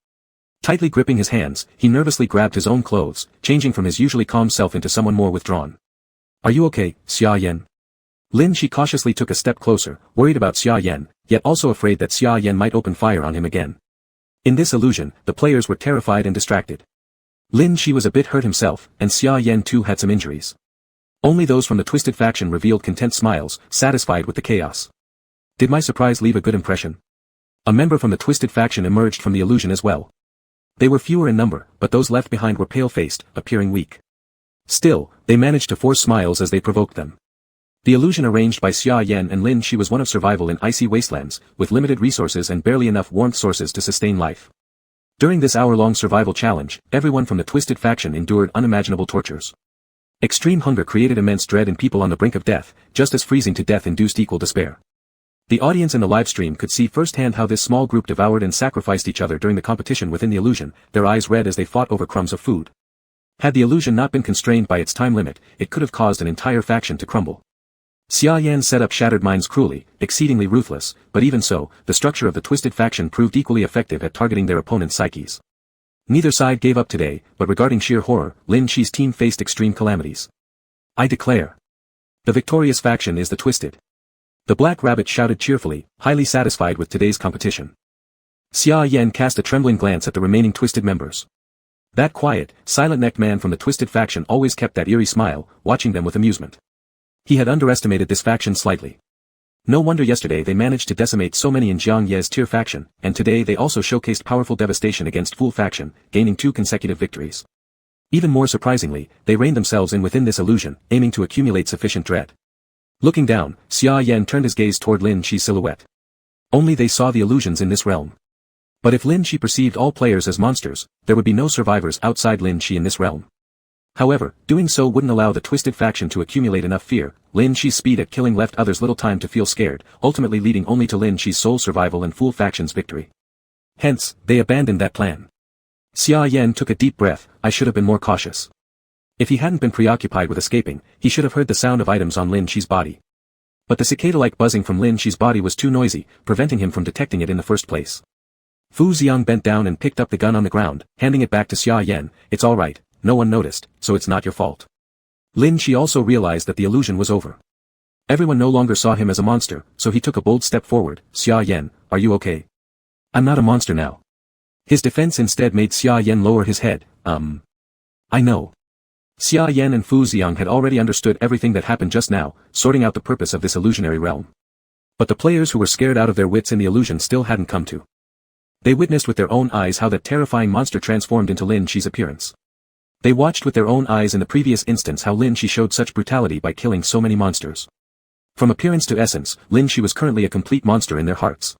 [SPEAKER 1] Tightly gripping his hands, he nervously grabbed his own clothes, changing from his usually calm self into someone more withdrawn. Are you okay, Xia Yan? Lin Shi cautiously took a step closer, worried about Xia Yan, yet also afraid that Xia Yan might open fire on him again. In this illusion, the players were terrified and distracted. Lin Shi was a bit hurt himself, and Xia Yan too had some injuries. Only those from the Twisted faction revealed content smiles, satisfied with the chaos. Did my surprise leave a good impression? A member from the Twisted faction emerged from the illusion as well. They were fewer in number, but those left behind were pale-faced, appearing weak. Still, they managed to force smiles as they provoked them. The illusion arranged by Xia Yan and Lin Shi was one of survival in icy wastelands, with limited resources and barely enough warmth sources to sustain life. During this hour-long survival challenge, everyone from the Twisted faction endured unimaginable tortures. Extreme hunger created immense dread in people on the brink of death, just as freezing to death induced equal despair. The audience in the livestream could see firsthand how this small group devoured and sacrificed each other during the competition within the illusion, their eyes red as they fought over crumbs of food. Had the illusion not been constrained by its time limit, it could have caused an entire faction to crumble. Xia Yan's setup shattered minds cruelly, exceedingly ruthless, but even so, the structure of the Twisted faction proved equally effective at targeting their opponent's psyches. Neither side gave up today, but regarding sheer horror, Lin Shi's team faced extreme calamities. I declare. The victorious faction is the Twisted. The Black Rabbit shouted cheerfully, highly satisfied with today's competition. Xia Yan cast a trembling glance at the remaining Twisted members. That quiet, silent-necked man from the Twisted faction always kept that eerie smile, watching them with amusement. He had underestimated this faction slightly. No wonder yesterday they managed to decimate so many in Jiang Ye's tier faction, and today they also showcased powerful devastation against Fool faction, gaining 2 consecutive victories. Even more surprisingly, they reined themselves in within this illusion, aiming to accumulate sufficient dread. Looking down, Xia Yan turned his gaze toward Lin Shi's silhouette. Only they saw the illusions in this realm. But if Lin Shi perceived all players as monsters, there would be no survivors outside Lin Shi in this realm. However, doing so wouldn't allow the Twisted faction to accumulate enough fear. Lin Shi's speed at killing left others little time to feel scared, ultimately leading only to Lin Shi's sole survival and Fool faction's victory. Hence, they abandoned that plan. Xia Yan took a deep breath. I should have been more cautious. If he hadn't been preoccupied with escaping, he should have heard the sound of items on Lin Shi's body. But the cicada-like buzzing from Lin Shi's body was too noisy, preventing him from detecting it in the first place. Fu Xiang bent down and picked up the gun on the ground, handing it back to Xia Yan. It's all right. No one noticed, so it's not your fault. Lin Shi also realized that the illusion was over. Everyone no longer saw him as a monster, so he took a bold step forward. Xia Yan, are you okay? I'm not a monster now. His defense instead made Xia Yan lower his head. I know. Xia Yan and Fu Xiang had already understood everything that happened just now, sorting out the purpose of this illusionary realm. But the players who were scared out of their wits in the illusion still hadn't come to. They witnessed with their own eyes how that terrifying monster transformed into Lin Shi's appearance. They watched with their own eyes in the previous instance how Lin Shi showed such brutality by killing so many monsters. From appearance to essence, Lin Shi was currently a complete monster in their hearts.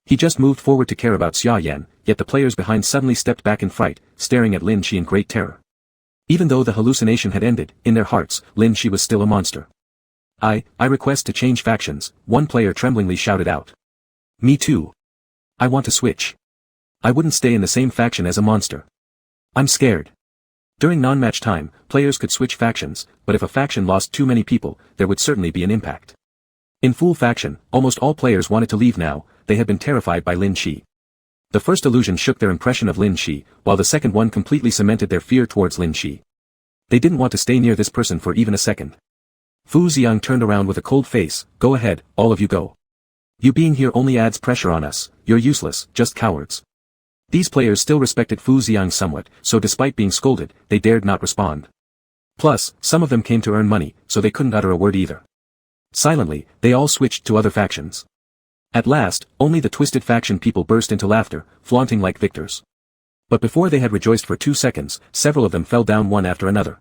[SPEAKER 1] He just moved forward to care about Xia Yan, yet the players behind suddenly stepped back in fright, staring at Lin Shi in great terror. Even though the hallucination had ended, in their hearts, Lin Shi was still a monster. I request to change factions, one player tremblingly shouted out. Me too. I want to switch. I wouldn't stay in the same faction as a monster. I'm scared. During non-match time, players could switch factions, but if a faction lost too many people, there would certainly be an impact. In Fool faction, almost all players wanted to leave now. They had been terrified by Lin Shi. The first illusion shook their impression of Lin Shi, while the second one completely cemented their fear towards Lin Shi. They didn't want to stay near this person for even a second. Fu Xiang turned around with a cold face. Go ahead, all of you go. You being here only adds pressure on us, you're useless, just cowards. These players still respected Fu Xiang somewhat, so despite being scolded, they dared not respond. Plus, some of them came to earn money, so they couldn't utter a word either. Silently, they all switched to other factions. At last, only the twisted faction people burst into laughter, flaunting like victors. But before they had rejoiced for 2 seconds, several of them fell down one after another.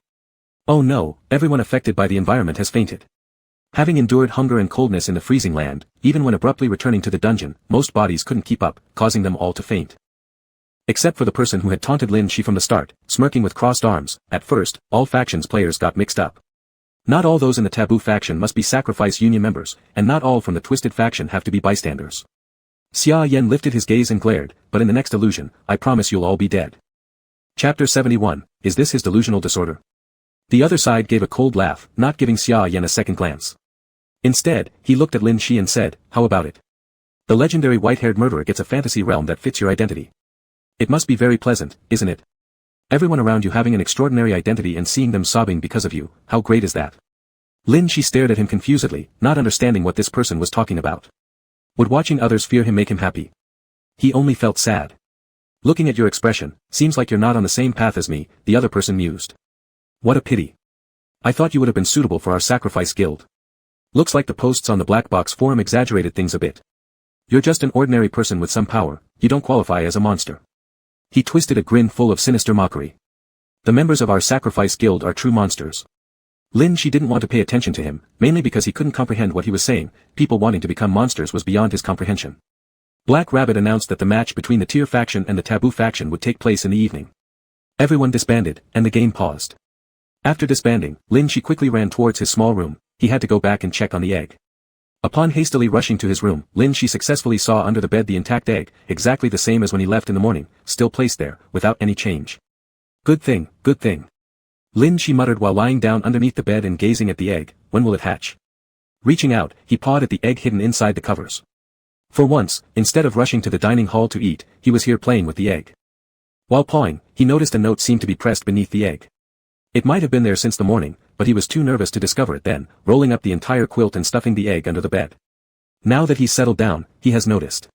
[SPEAKER 1] Oh no, everyone affected by the environment has fainted. Having endured hunger and coldness in the freezing land, even when abruptly returning to the dungeon, most bodies couldn't keep up, causing them all to faint. Except for the person who had taunted Lin Shi from the start, smirking with crossed arms. At first, all factions players got mixed up. Not all those in the taboo faction must be sacrifice union members, and not all from the twisted faction have to be bystanders. Xia Yan lifted his gaze and glared, but in the next illusion, I promise you'll all be dead. Chapter 71, is this his delusional disorder? The other side gave a cold laugh, not giving Xia Yan a second glance. Instead, he looked at Lin Shi and said, how about it? The legendary white-haired murderer gets a fantasy realm that fits your identity. It must be very pleasant, isn't it? Everyone around you having an extraordinary identity and seeing them sobbing because of you, how great is that? Lin Shi stared at him confusedly, not understanding what this person was talking about. Would watching others fear him make him happy? He only felt sad. Looking at your expression, seems like you're not on the same path as me, the other person mused. What a pity. I thought you would have been suitable for our sacrifice guild. Looks like the posts on the Black Box forum exaggerated things a bit. You're just an ordinary person with some power, you don't qualify as a monster. He twisted a grin full of sinister mockery. The members of our sacrifice guild are true monsters. Lin Shi didn't want to pay attention to him, mainly because he couldn't comprehend what he was saying. People wanting to become monsters was beyond his comprehension. Black Rabbit announced that the match between the Tier faction and the Taboo faction would take place in the evening. Everyone disbanded, and the game paused. After disbanding, Lin Shi quickly ran towards his small room. He had to go back and check on the egg. Upon hastily rushing to his room, Lin Shi successfully saw under the bed the intact egg, exactly the same as when he left in the morning, still placed there, without any change. Good thing, good thing. Lin Shi muttered while lying down underneath the bed and gazing at the egg, when will it hatch? Reaching out, he pawed at the egg hidden inside the covers. For once, instead of rushing to the dining hall to eat, he was here playing with the egg. While pawing, he noticed a note seemed to be pressed beneath the egg. It might have been there since the morning, but he was too nervous to discover it then, rolling up the entire quilt and stuffing the egg under the bed. Now that he's settled down, he has noticed.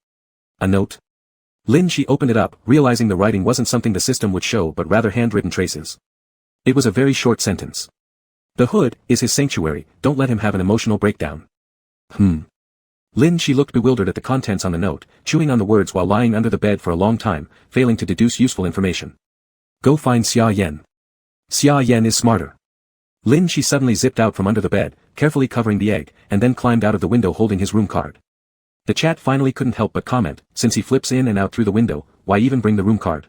[SPEAKER 1] A note? Lin Shi opened it up, realizing the writing wasn't something the system would show but rather handwritten traces. It was a very short sentence. The hood is his sanctuary, don't let him have an emotional breakdown. Lin Shi looked bewildered at the contents on the note, chewing on the words while lying under the bed for a long time, failing to deduce useful information. Go find Xia Yan. Xia Yan is smarter. Lin Shi suddenly zipped out from under the bed, carefully covering the egg, and then climbed out of the window holding his room card. The chat finally couldn't help but comment, since he flips in and out through the window, why even bring the room card?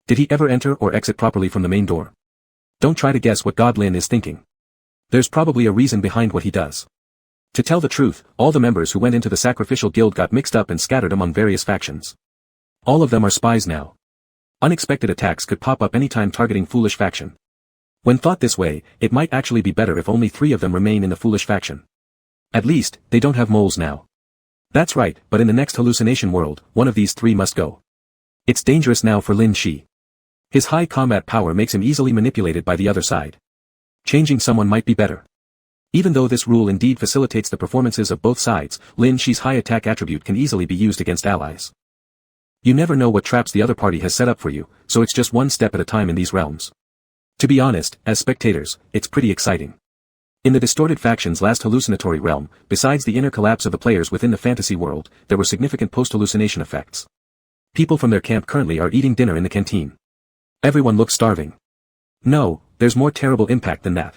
[SPEAKER 1] Did he ever enter or exit properly from the main door? Don't try to guess what God Lin is thinking. There's probably a reason behind what he does. To tell the truth, all the members who went into the sacrificial guild got mixed up and scattered among various factions. All of them are spies now. Unexpected attacks could pop up anytime targeting foolish faction. When thought this way, it might actually be better if only 3 of them remain in the foolish faction. At least, they don't have moles now. That's right, but in the next hallucination world, one of these 3 must go. It's dangerous now for Lin Shi. His high combat power makes him easily manipulated by the other side. Changing someone might be better. Even though this rule indeed facilitates the performances of both sides, Lin Shi's high attack attribute can easily be used against allies. You never know what traps the other party has set up for you, so it's just one step at a time in these realms. To be honest, as spectators, it's pretty exciting. In the distorted faction's last hallucinatory realm, besides the inner collapse of the players within the fantasy world, there were significant post-hallucination effects. People from their camp currently are eating dinner in the canteen. Everyone looks starving. No, there's more terrible impact than that.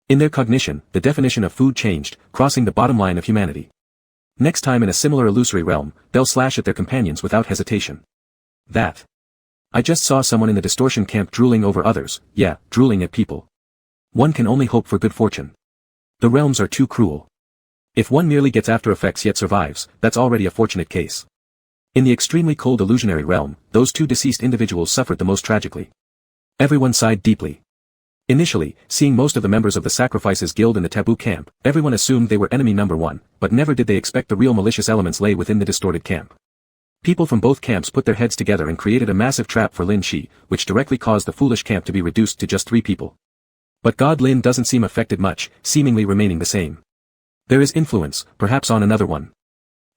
[SPEAKER 1] In their cognition, the definition of food changed, crossing the bottom line of humanity. Next time in a similar illusory realm, they'll slash at their companions without hesitation. That. I just saw someone in the distortion camp drooling over others, yeah, drooling at people. One can only hope for good fortune. The realms are too cruel. If one merely gets after effects yet survives, that's already a fortunate case. In the extremely cold illusionary realm, those 2 deceased individuals suffered the most tragically. Everyone sighed deeply. Initially, seeing most of the members of the Sacrifices Guild in the Taboo camp, everyone assumed they were enemy number 1, but never did they expect the real malicious elements lay within the distorted camp. People from both camps put their heads together and created a massive trap for Lin Shi, which directly caused the foolish camp to be reduced to just 3 people. But God Lin doesn't seem affected much, seemingly remaining the same. There is influence, perhaps on another one.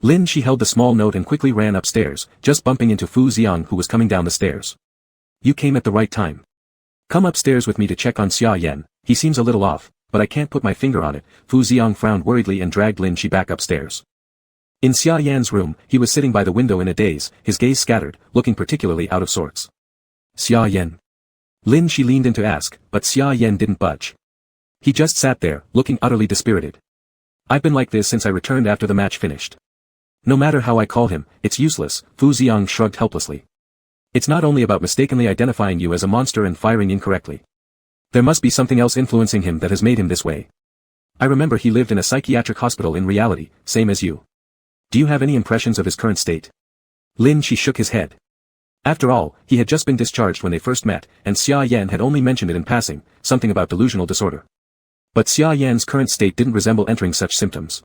[SPEAKER 1] Lin Shi held the small note and quickly ran upstairs, just bumping into Fu Xiang who was coming down the stairs. You came at the right time. Come upstairs with me to check on Xia Yan, he seems a little off, but I can't put my finger on it. Fu Xiang frowned worriedly and dragged Lin Shi back upstairs. In Xia Yan's room, he was sitting by the window in a daze, his gaze scattered, looking particularly out of sorts. Xia Yan. Lin Shi leaned in to ask, but Xia Yan didn't budge. He just sat there, looking utterly dispirited. I've been like this since I returned after the match finished. No matter how I call him, it's useless, Fu Xiang shrugged helplessly. It's not only about mistakenly identifying you as a monster and firing incorrectly. There must be something else influencing him that has made him this way. I remember he lived in a psychiatric hospital in reality, same as you. Do you have any impressions of his current state? Lin Shi shook his head. After all, he had just been discharged when they first met, and Xia Yan had only mentioned it in passing, something about delusional disorder. But Xia Yan's current state didn't resemble entering such symptoms.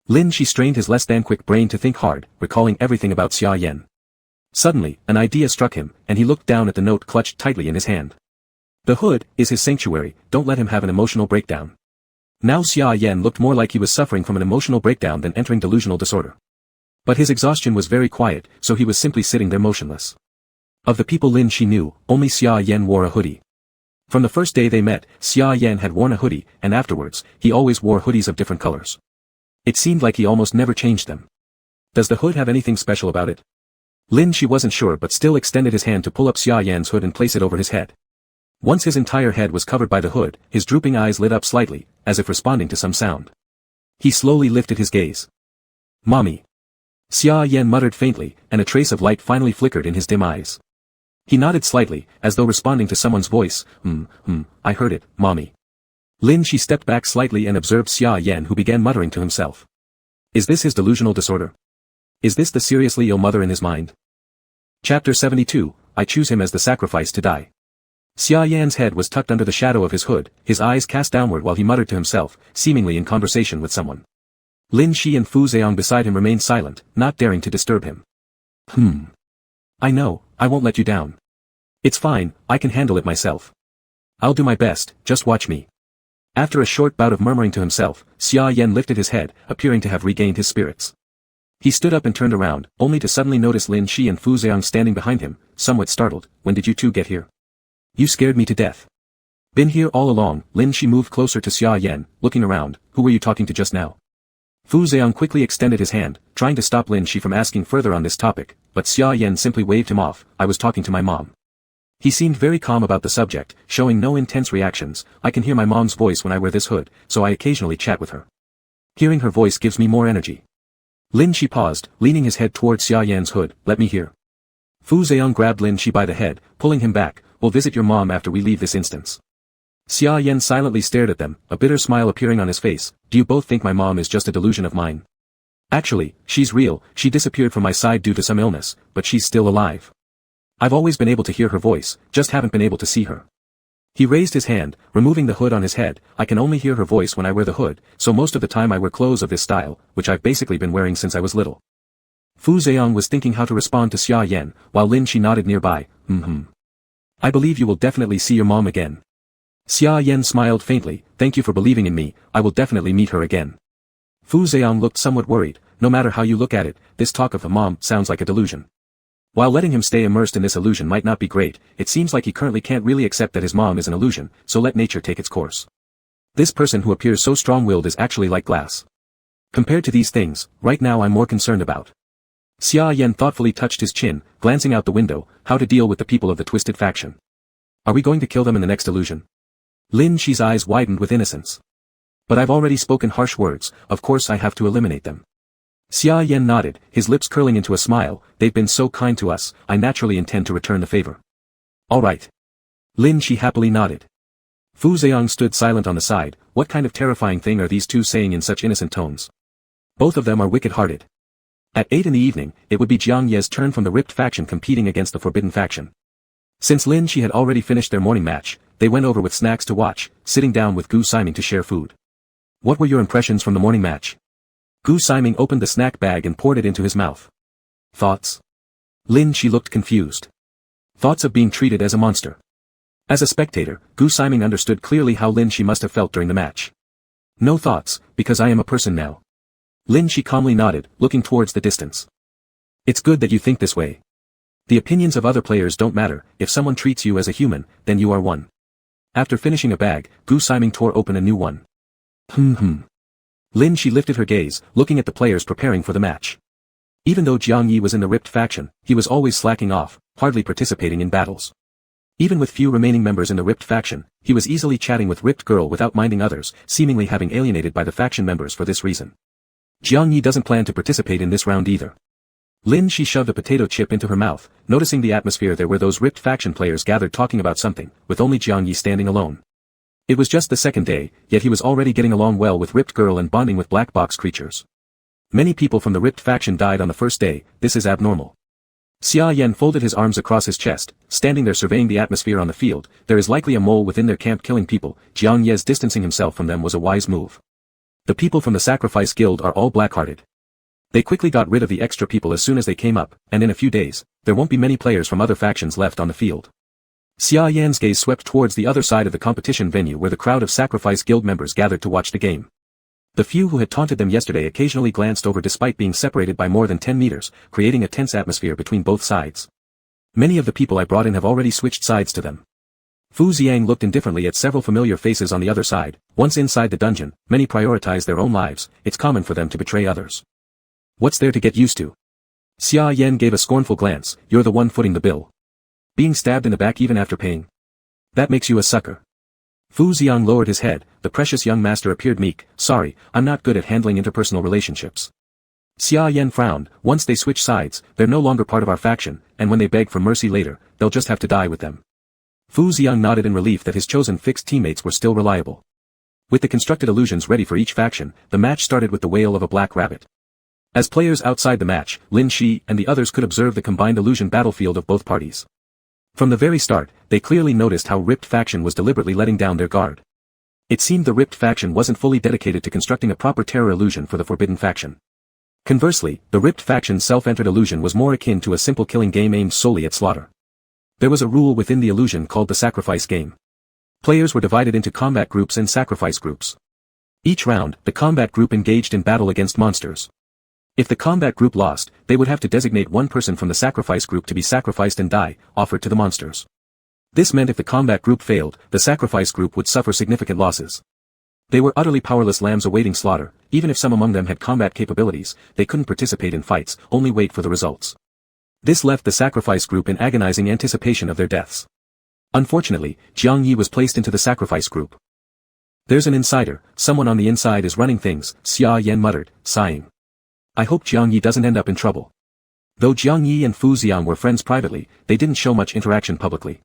[SPEAKER 1] Lin Shi strained his less than quick brain to think hard, recalling everything about Xia Yan. Suddenly, an idea struck him, and he looked down at the note clutched tightly in his hand. The hood is his sanctuary, don't let him have an emotional breakdown. Now Xia Yan looked more like he was suffering from an emotional breakdown than entering delusional disorder. But his exhaustion was very quiet, so he was simply sitting there motionless. Of the people Lin Shi knew, only Xia Yan wore a hoodie. From the first day they met, Xia Yan had worn a hoodie, and afterwards, he always wore hoodies of different colors. It seemed like he almost never changed them. Does the hood have anything special about it? Lin Shi wasn't sure but still extended his hand to pull up Xia Yan's hood and place it over his head. Once his entire head was covered by the hood, his drooping eyes lit up slightly, as if responding to some sound. He slowly lifted his gaze. Mommy. Xia Yan muttered faintly, and a trace of light finally flickered in his dim eyes. He nodded slightly, as though responding to someone's voice. I heard it, Mommy. Lin Shi stepped back slightly and observed Xia Yan who began muttering to himself. Is this his delusional disorder? Is this the seriously ill mother in his mind? Chapter 72, I choose him as the sacrifice to die. Xia Yan's head was tucked under the shadow of his hood, his eyes cast downward while he muttered to himself, seemingly in conversation with someone. Lin Shi and Fu Xiang beside him remained silent, not daring to disturb him. I know, I won't let you down. It's fine, I can handle it myself. I'll do my best, just watch me. After a short bout of murmuring to himself, Xia Yan lifted his head, appearing to have regained his spirits. He stood up and turned around, only to suddenly notice Lin Shi and Fu Xiang standing behind him, somewhat startled. When did you two get here? You scared me to death. Been here all along. Lin Shi moved closer to Xia Yan, looking around. Who were you talking to just now? Fu Xiang quickly extended his hand, trying to stop Lin Shi from asking further on this topic, but Xia Yan simply waved him off. I was talking to my mom. He seemed very calm about the subject, showing no intense reactions. I can hear my mom's voice when I wear this hood, so I occasionally chat with her. Hearing her voice gives me more energy. Lin Shi paused, leaning his head towards Xia Yan's hood. Let me hear. Fu Xiang grabbed Lin Shi by the head, pulling him back. We'll visit your mom after we leave this instance. Xia Yan silently stared at them, a bitter smile appearing on his face. Do you both think my mom is just a delusion of mine? Actually, she's real. She disappeared from my side due to some illness, but she's still alive. I've always been able to hear her voice, just haven't been able to see her. He raised his hand, removing the hood on his head. I can only hear her voice when I wear the hood, so most of the time I wear clothes of this style, which I've basically been wearing since I was little. Fu Xiang was thinking how to respond to Xia Yan, while Lin Shi nodded nearby. I believe you will definitely see your mom again. Xia Yan smiled faintly. Thank you for believing in me, I will definitely meet her again. Fu Xiang looked somewhat worried. No matter how you look at it, this talk of a mom sounds like a delusion. While letting him stay immersed in this illusion might not be great, it seems like he currently can't really accept that his mom is an illusion, so let nature take its course. This person who appears so strong-willed is actually like glass. Compared to these things, right now I'm more concerned about. Xia Yan thoughtfully touched his chin, glancing out the window, how to deal with the people of the twisted faction. Are we going to kill them in the next illusion? Lin Shi's eyes widened with innocence. But I've already spoken harsh words, of course I have to eliminate them. Xia Yan nodded, his lips curling into a smile. They've been so kind to us, I naturally intend to return the favor. All right. Lin Shi happily nodded. Fu Xiang stood silent on the side. What kind of terrifying thing are these two saying in such innocent tones? Both of them are wicked-hearted. At 8 in the evening, it would be Jiang Ye's turn from the ripped faction competing against the forbidden faction. Since Lin Shi had already finished their morning match, they went over with snacks to watch, sitting down with Gu Siming to share food. What were your impressions from the morning match? Gu Siming opened the snack bag and poured it into his mouth. Thoughts? Lin Shi looked confused. Thoughts of being treated as a monster. As a spectator, Gu Siming understood clearly how Lin Shi must have felt during the match. No thoughts, because I am a person now. Lin Shi calmly nodded, looking towards the distance. It's good that you think this way. The opinions of other players don't matter. If someone treats you as a human, then you are one. After finishing a bag, Gu Siming tore open a new one. Lin Shi lifted her gaze, looking at the players preparing for the match. Even though Jiang Yi was in the ripped faction, he was always slacking off, hardly participating in battles. Even with few remaining members in the ripped faction, he was easily chatting with ripped girl without minding others, seemingly having alienated by the faction members for this reason. Jiang Yi doesn't plan to participate in this round either. Lin Shi shoved a potato chip into her mouth, noticing the atmosphere there were those ripped faction players gathered talking about something, with only Jiang Yi standing alone. It was just the second day, yet he was already getting along well with ripped girl and bonding with black box creatures. Many people from the ripped faction died on the first day. This is abnormal. Xia Yan folded his arms across his chest, standing there surveying the atmosphere on the field. There is likely a mole within their camp killing people. Jiang Ye's distancing himself from them was a wise move. The people from the Sacrifice Guild are all black-hearted. They quickly got rid of the extra people as soon as they came up, and in a few days, there won't be many players from other factions left on the field. Xia Yan's gaze swept towards the other side of the competition venue where the crowd of Sacrifice Guild members gathered to watch the game. The few who had taunted them yesterday occasionally glanced over despite being separated by more than 10 meters, creating a tense atmosphere between both sides. Many of the people I brought in have already switched sides to them. Fu Xiang looked indifferently at several familiar faces on the other side. Once inside the dungeon, many prioritize their own lives. It's common for them to betray others. What's there to get used to? Xia Yan gave a scornful glance. You're the one footing the bill. Being stabbed in the back even after paying. That makes you a sucker. Fu Xiang lowered his head. The precious young master appeared meek. Sorry, I'm not good at handling interpersonal relationships. Xia Yan frowned. Once they switch sides, they're no longer part of our faction, and when they beg for mercy later, they'll just have to die with them. Fu Xiang nodded in relief that his chosen fixed teammates were still reliable. With the constructed illusions ready for each faction, the match started with the wail of a black rabbit. As players outside the match, Lin Shi and the others could observe the combined illusion battlefield of both parties. From the very start, they clearly noticed how Ripped faction was deliberately letting down their guard. It seemed the Ripped faction wasn't fully dedicated to constructing a proper terror illusion for the Forbidden faction. Conversely, the Ripped faction's self-entered illusion was more akin to a simple killing game aimed solely at slaughter. There was a rule within the illusion called the sacrifice game. Players were divided into combat groups and sacrifice groups. Each round, the combat group engaged in battle against monsters. If the combat group lost, they would have to designate one person from the sacrifice group to be sacrificed and die, offered to the monsters. This meant if the combat group failed, the sacrifice group would suffer significant losses. They were utterly powerless lambs awaiting slaughter. Even if some among them had combat capabilities, they couldn't participate in fights, only wait for the results. This left the sacrifice group in agonizing anticipation of their deaths. Unfortunately, Jiang Yi was placed into the sacrifice group. There's an insider, someone on the inside is running things, Xia Yan muttered, sighing. I hope Jiang Yi doesn't end up in trouble. Though Jiang Yi and Fu Xiang were friends privately, they didn't show much interaction publicly.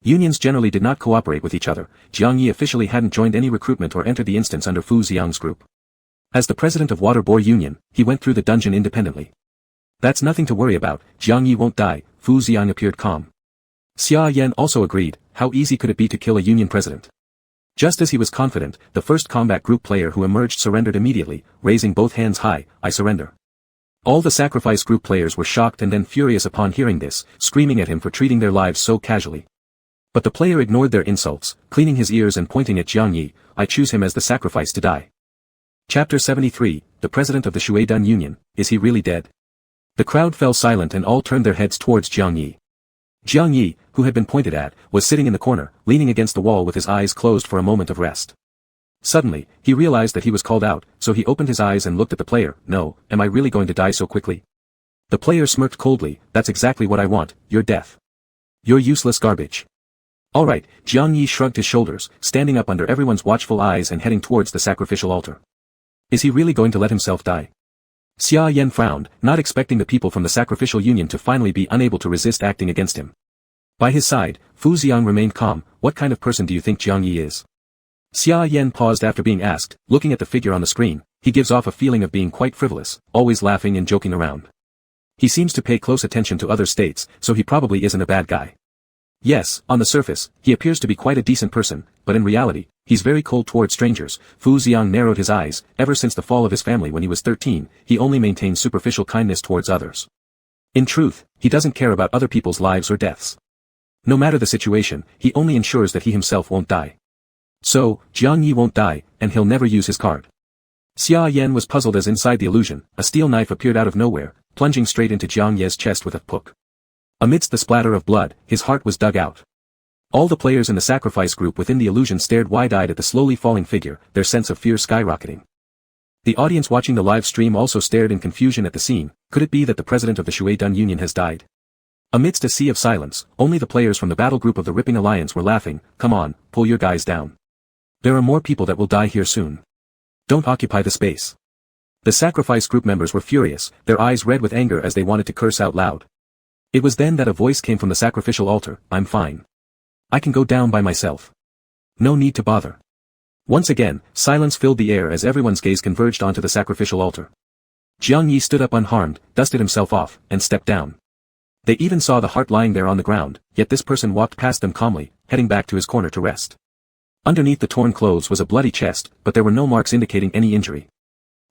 [SPEAKER 1] Unions generally did not cooperate with each other. Jiang Yi officially hadn't joined any recruitment or entered the instance under Fu Xiang's group. As the president of Water Boar Union, he went through the dungeon independently. That's nothing to worry about, Jiang Yi won't die. Fu Xiang appeared calm. Xia Yan also agreed. How easy could it be to kill a union president? Just as he was confident, the first combat group player who emerged surrendered immediately, raising both hands high. I surrender. All the sacrifice group players were shocked and then furious upon hearing this, screaming at him for treating their lives so casually. But the player ignored their insults, cleaning his ears and pointing at Jiang Yi. I choose him as the sacrifice to die. Chapter 73, the president of the Shueidun Union, is he really dead? The crowd fell silent and all turned their heads towards Jiang Yi. Jiang Yi, who had been pointed at, was sitting in the corner, leaning against the wall with his eyes closed for a moment of rest. Suddenly, he realized that he was called out, so he opened his eyes and looked at the player. No, am I really going to die so quickly? The player smirked coldly. That's exactly what I want, your death. You're useless garbage. Alright, Jiang Yi shrugged his shoulders, standing up under everyone's watchful eyes and heading towards the sacrificial altar. Is he really going to let himself die? Xia Yan frowned, not expecting the people from the sacrificial union to finally be unable to resist acting against him. By his side, Fu Xiang remained calm. What kind of person do you think Jiang Yi is? Xia Yan paused after being asked, looking at the figure on the screen. He gives off a feeling of being quite frivolous, always laughing and joking around. He seems to pay close attention to other states, so he probably isn't a bad guy. Yes, on the surface, he appears to be quite a decent person, but in reality, he's very cold towards strangers. Fu Xiang narrowed his eyes. Ever since the fall of his family when he was 13, he only maintained superficial kindness towards others. In truth, he doesn't care about other people's lives or deaths. No matter the situation, he only ensures that he himself won't die. So, Jiang Yi won't die, and he'll never use his card. Xia Yan was puzzled as inside the illusion, a steel knife appeared out of nowhere, plunging straight into Jiang Ye's chest with a hook. Amidst the splatter of blood, his heart was dug out. All the players in the sacrifice group within the illusion stared wide-eyed at the slowly falling figure, their sense of fear skyrocketing. The audience watching the live stream also stared in confusion at the scene. Could it be that the president of the Shueidun Union has died? Amidst a sea of silence, only the players from the battle group of the Ripping Alliance were laughing. Come on, pull your guys down. There are more people that will die here soon. Don't occupy the space. The sacrifice group members were furious, their eyes red with anger as they wanted to curse out loud. It was then that a voice came from the sacrificial altar. I'm fine. I can go down by myself. No need to bother. Once again, silence filled the air as everyone's gaze converged onto the sacrificial altar. Jiang Yi stood up unharmed, dusted himself off, and stepped down. They even saw the heart lying there on the ground, yet this person walked past them calmly, heading back to his corner to rest. Underneath the torn clothes was a bloody chest, but there were no marks indicating any injury.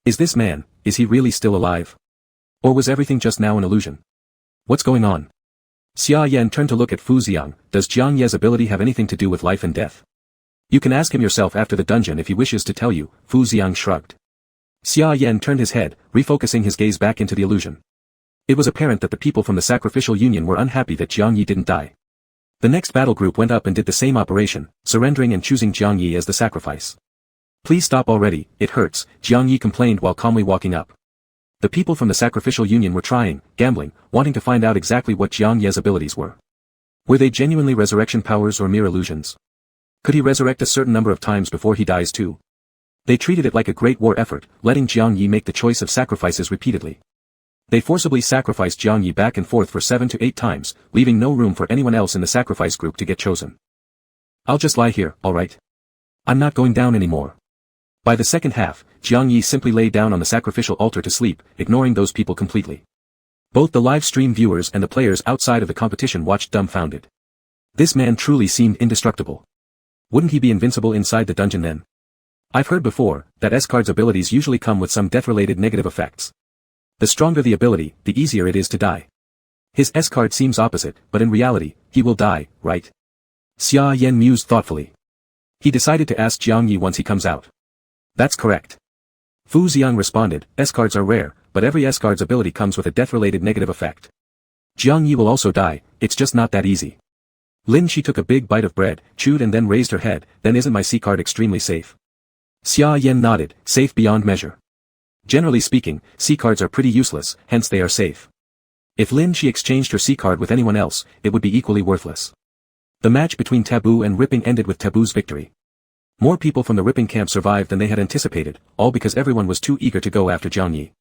[SPEAKER 1] Is this man, is he really still alive? Or was everything just now an illusion? What's going on? Xia Yan turned to look at Fu Xiang. Does Jiang Ye's ability have anything to do with life and death? You can ask him yourself after the dungeon if he wishes to tell you, Fu Xiang shrugged. Xia Yan turned his head, refocusing his gaze back into the illusion. It was apparent that the people from the sacrificial union were unhappy that Jiang Yi didn't die. The next battle group went up and did the same operation, surrendering and choosing Jiang Yi as the sacrifice. Please stop already, it hurts, Jiang Yi complained while calmly walking up. The people from the sacrificial union were trying, gambling, wanting to find out exactly what Jiang Ye's abilities were. Were they genuinely resurrection powers or mere illusions? Could he resurrect a certain number of times before he dies too? They treated it like a great war effort, letting Jiang Yi make the choice of sacrifices repeatedly. They forcibly sacrificed Jiang Yi back and forth for 7 to 8 times, leaving no room for anyone else in the sacrifice group to get chosen. I'll just lie here, alright? I'm not going down anymore. By the second half, Jiang Yi simply lay down on the sacrificial altar to sleep, ignoring those people completely. Both the live stream viewers and the players outside of the competition watched dumbfounded. This man truly seemed indestructible. Wouldn't he be invincible inside the dungeon then? I've heard before, that S-Card's abilities usually come with some death-related negative effects. The stronger the ability, the easier it is to die. His S-Card seems opposite, but in reality, he will die, right? Xia Yan mused thoughtfully. He decided to ask Jiang Yi once he comes out. That's correct. Fu Xiang responded, S-Cards are rare, but every S-Card's ability comes with a death-related negative effect. Jiang Yi will also die, it's just not that easy. Lin Shi took a big bite of bread, chewed and then raised her head. Then isn't my C-Card extremely safe? Xia Yan nodded, safe beyond measure. Generally speaking, C-Cards are pretty useless, hence they are safe. If Lin Shi exchanged her C-Card with anyone else, it would be equally worthless. The match between Taboo and Ripping ended with Taboo's victory. More people from the Ripping camp survived than they had anticipated, all because everyone was too eager to go after Jiang Yi.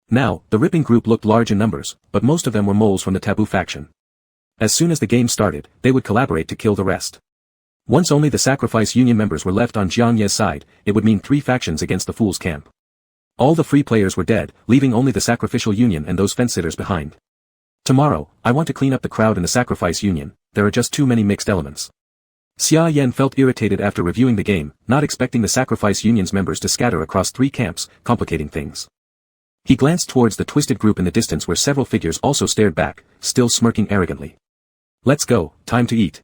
[SPEAKER 1] Now, the Ripping group looked large in numbers, but most of them were moles from the Taboo faction. As soon as the game started, they would collaborate to kill the rest. Once only the Sacrifice Union members were left on Jiang Ye's side, it would mean 3 factions against the Fool's camp. All the free players were dead, leaving only the Sacrificial Union and those fence-sitters behind. Tomorrow, I want to clean up the crowd in the Sacrifice Union, there are just too many mixed elements. Xia Yan felt irritated after reviewing the game, not expecting the Sacrifice Union's members to scatter across 3 camps, complicating things. He glanced towards the twisted group in the distance where several figures also stared back, still smirking arrogantly. Let's go, time to eat.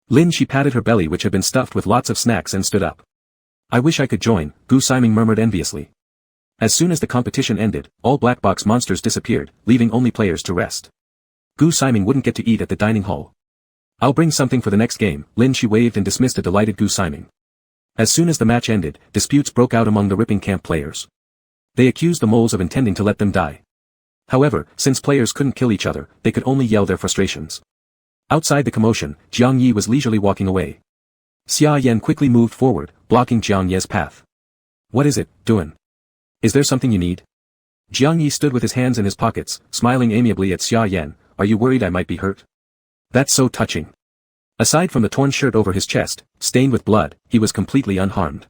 [SPEAKER 1] Lin Shi patted her belly which had been stuffed with lots of snacks and stood up. I wish I could join, Gu Siming murmured enviously. As soon as the competition ended, all black box monsters disappeared, leaving only players to rest. Gu Siming wouldn't get to eat at the dining hall. I'll bring something for the next game, Lin Shi waved and dismissed a delighted Gu Siming. As soon as the match ended, disputes broke out among the Ripping camp players. They accused the moles of intending to let them die. However, since players couldn't kill each other, they could only yell their frustrations. Outside the commotion, Jiang Yi was leisurely walking away. Xia Yan quickly moved forward, blocking Jiang Ye's path. What is it, Duan? Is there something you need? Jiang Yi stood with his hands in his pockets, smiling amiably at Xia Yan. Are you worried I might be hurt? That's so touching. Aside from the torn shirt over his chest, stained with blood, he was completely unharmed.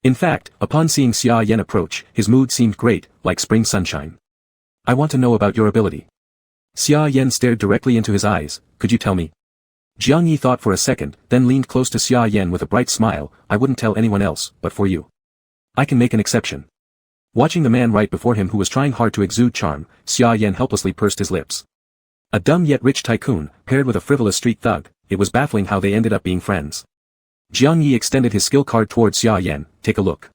[SPEAKER 1] In fact, upon seeing Xia Yan approach, his mood seemed great, like spring sunshine. I want to know about your ability. Xia Yan stared directly into his eyes, could you tell me? Jiang Yi thought for a second, then leaned close to Xia Yan with a bright smile, I wouldn't tell anyone else, but for you. I can make an exception. Watching the man right before him who was trying hard to exude charm, Xia Yan helplessly pursed his lips. A dumb yet rich tycoon, paired with a frivolous street thug, it was baffling how they ended up being friends. Jiang Yi extended his skill card towards Xia Yan, take a look.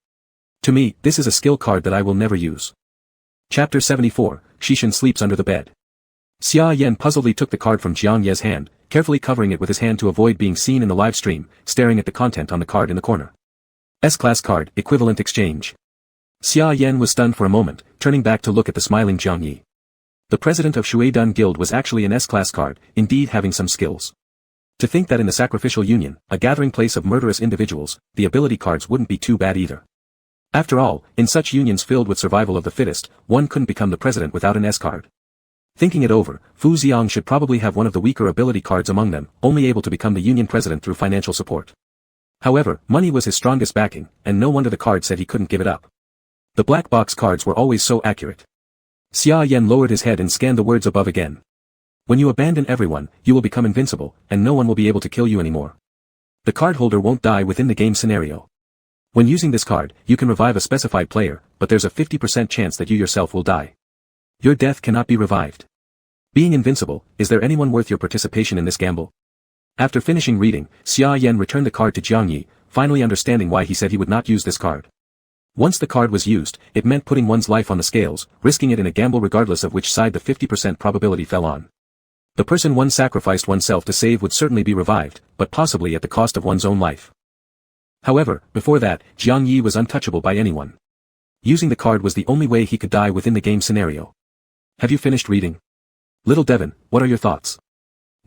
[SPEAKER 1] To me, this is a skill card that I will never use. Chapter 74, Shishin sleeps under the bed. Xia Yan puzzledly took the card from Jiang Ye's hand, carefully covering it with his hand to avoid being seen in the live stream, staring at the content on the card in the corner. S-class card, equivalent exchange. Xia Yan was stunned for a moment, turning back to look at the smiling Jiang Yi. The president of Shueidun Guild was actually an S-class card, indeed having some skills. To think that in the Sacrificial Union, a gathering place of murderous individuals, the ability cards wouldn't be too bad either. After all, in such unions filled with survival of the fittest, one couldn't become the president without an S-card. Thinking it over, Fu Xiang should probably have one of the weaker ability cards among them, only able to become the union president through financial support. However, money was his strongest backing, and no wonder the card said he couldn't give it up. The black box cards were always so accurate. Xia Yan lowered his head and scanned the words above again. When you abandon everyone, you will become invincible, and no one will be able to kill you anymore. The card holder won't die within the game scenario. When using this card, you can revive a specified player, but there's a 50% chance that you yourself will die. Your death cannot be revived. Being invincible, is there anyone worth your participation in this gamble? After finishing reading, Xia Yan returned the card to Jiang Yi, finally understanding why he said he would not use this card. Once the card was used, it meant putting one's life on the scales, risking it in a gamble regardless of which side the 50% probability fell on. The person one sacrificed oneself to save would certainly be revived, but possibly at the cost of one's own life. However, before that, Jiang Yi was untouchable by anyone. Using the card was the only way he could die within the game scenario. Have you finished reading? Little Devon, what are your thoughts?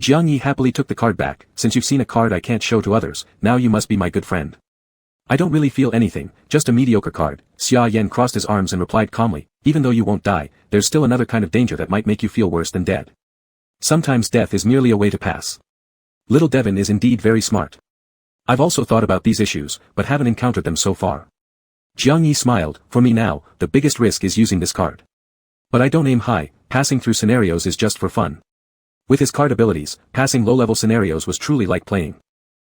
[SPEAKER 1] Jiang Yi happily took the card back. Since you've seen a card I can't show to others, now you must be my good friend. I don't really feel anything, just a mediocre card. Xia Yan crossed his arms and replied calmly, even though you won't die, there's still another kind of danger that might make you feel worse than dead. Sometimes death is merely a way to pass. Little Devon is indeed very smart. I've also thought about these issues, but haven't encountered them so far. Jiang Yi smiled, for me now, the biggest risk is using this card. But I don't aim high, passing through scenarios is just for fun. With his card abilities, passing low-level scenarios was truly like playing.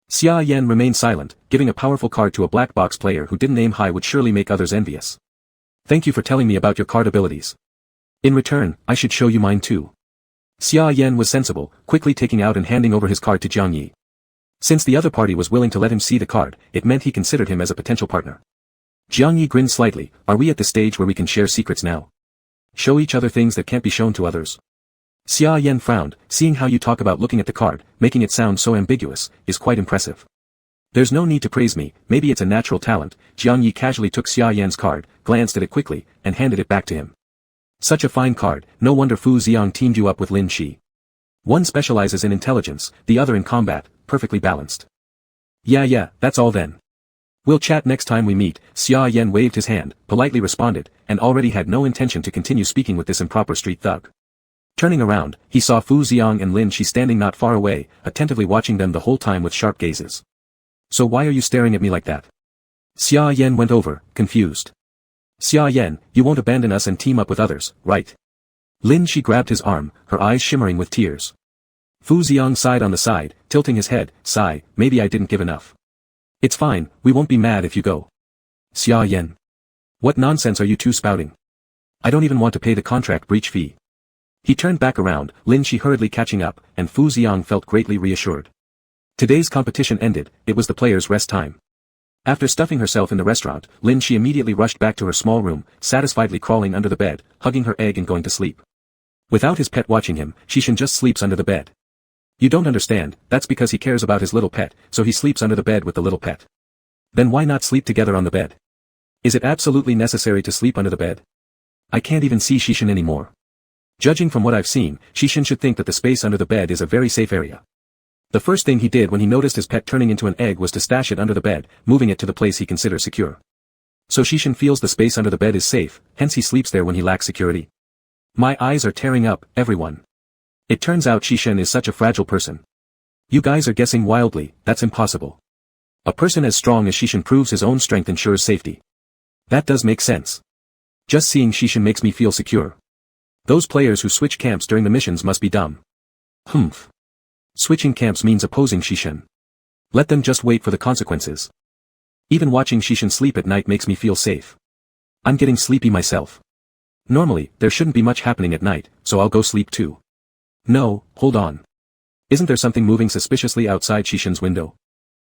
[SPEAKER 1] Xia Yan remained silent, giving a powerful card to a black box player who didn't aim high would surely make others envious. Thank you for telling me about your card abilities. In return, I should show you mine too. Xia Yan was sensible, quickly taking out and handing over his card to Jiang Yi. Since the other party was willing to let him see the card, it meant he considered him as a potential partner. Jiang Yi grinned slightly, are we at the stage where we can share secrets now? Show each other things that can't be shown to others. Xia Yan frowned, seeing how you talk about looking at the card, making it sound so ambiguous, is quite impressive. There's no need to praise me, maybe it's a natural talent. Jiang Yi casually took Xia Yan's card, glanced at it quickly, and handed it back to him. Such a fine card, no wonder Fu Xiang teamed you up with Lin Shi. One specializes in intelligence, the other in combat, perfectly balanced. Yeah, that's all then. We'll chat next time we meet. Xia Yan waved his hand, politely responded, and already had no intention to continue speaking with this improper street thug. Turning around, he saw Fu Xiang and Lin Shi standing not far away, attentively watching them the whole time with sharp gazes. So why are you staring at me like that? Xia Yan went over, confused. Xia Yan, you won't abandon us and team up with others, right? Lin Shi grabbed his arm, her eyes shimmering with tears. Fu Xiang sighed on the side, tilting his head, sigh, maybe I didn't give enough. It's fine, we won't be mad if you go. Xia Yan. What nonsense are you two spouting? I don't even want to pay the contract breach fee. He turned back around, Lin Shi hurriedly catching up, and Fu Xiang felt greatly reassured. Today's competition ended, it was the players' rest time. After stuffing herself in the restaurant, Lin Shi immediately rushed back to her small room, satisfiedly crawling under the bed, hugging her egg and going to sleep. Without his pet watching him, Shishin just sleeps under the bed. You don't understand, that's because he cares about his little pet, so he sleeps under the bed with the little pet. Then why not sleep together on the bed? Is it absolutely necessary to sleep under the bed? I can't even see Shishin anymore. Judging from what I've seen, Shishin should think that the space under the bed is a very safe area. The first thing he did when he noticed his pet turning into an egg was to stash it under the bed, moving it to the place he considers secure. So Shishin feels the space under the bed is safe, hence he sleeps there when he lacks security. My eyes are tearing up, everyone. It turns out Shishin is such a fragile person. You guys are guessing wildly, that's impossible. A person as strong as Shishin proves his own strength ensures safety. That does make sense. Just seeing Shishin makes me feel secure. Those players who switch camps during the missions must be dumb. Humph. Switching camps means opposing Shishin. Let them just wait for the consequences. Even watching Shishin sleep at night makes me feel safe. I'm getting sleepy myself. Normally, there shouldn't be much happening at night, so I'll go sleep too. No, hold on. Isn't there something moving suspiciously outside Shishin's window?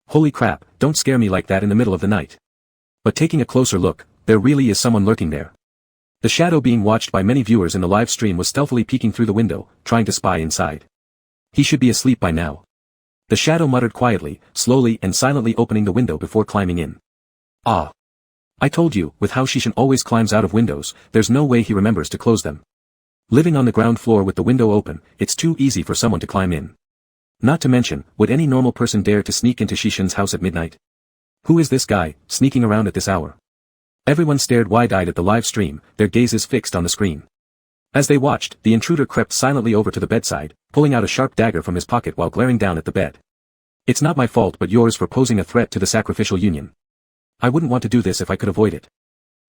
[SPEAKER 1] Holy crap, don't scare me like that in the middle of the night. But taking a closer look, there really is someone lurking there. The shadow being watched by many viewers in the live stream was stealthily peeking through the window, trying to spy inside. He should be asleep by now. The shadow muttered quietly, slowly and silently opening the window before climbing in. Ah. I told you, with how Shishin always climbs out of windows, there's no way he remembers to close them. Living on the ground floor with the window open, it's too easy for someone to climb in. Not to mention, would any normal person dare to sneak into Shishin's house at midnight? Who is this guy, sneaking around at this hour? Everyone stared wide-eyed at the live stream, their gazes fixed on the screen. As they watched, the intruder crept silently over to the bedside, pulling out a sharp dagger from his pocket while glaring down at the bed. It's not my fault but yours for posing a threat to the sacrificial union. I wouldn't want to do this if I could avoid it.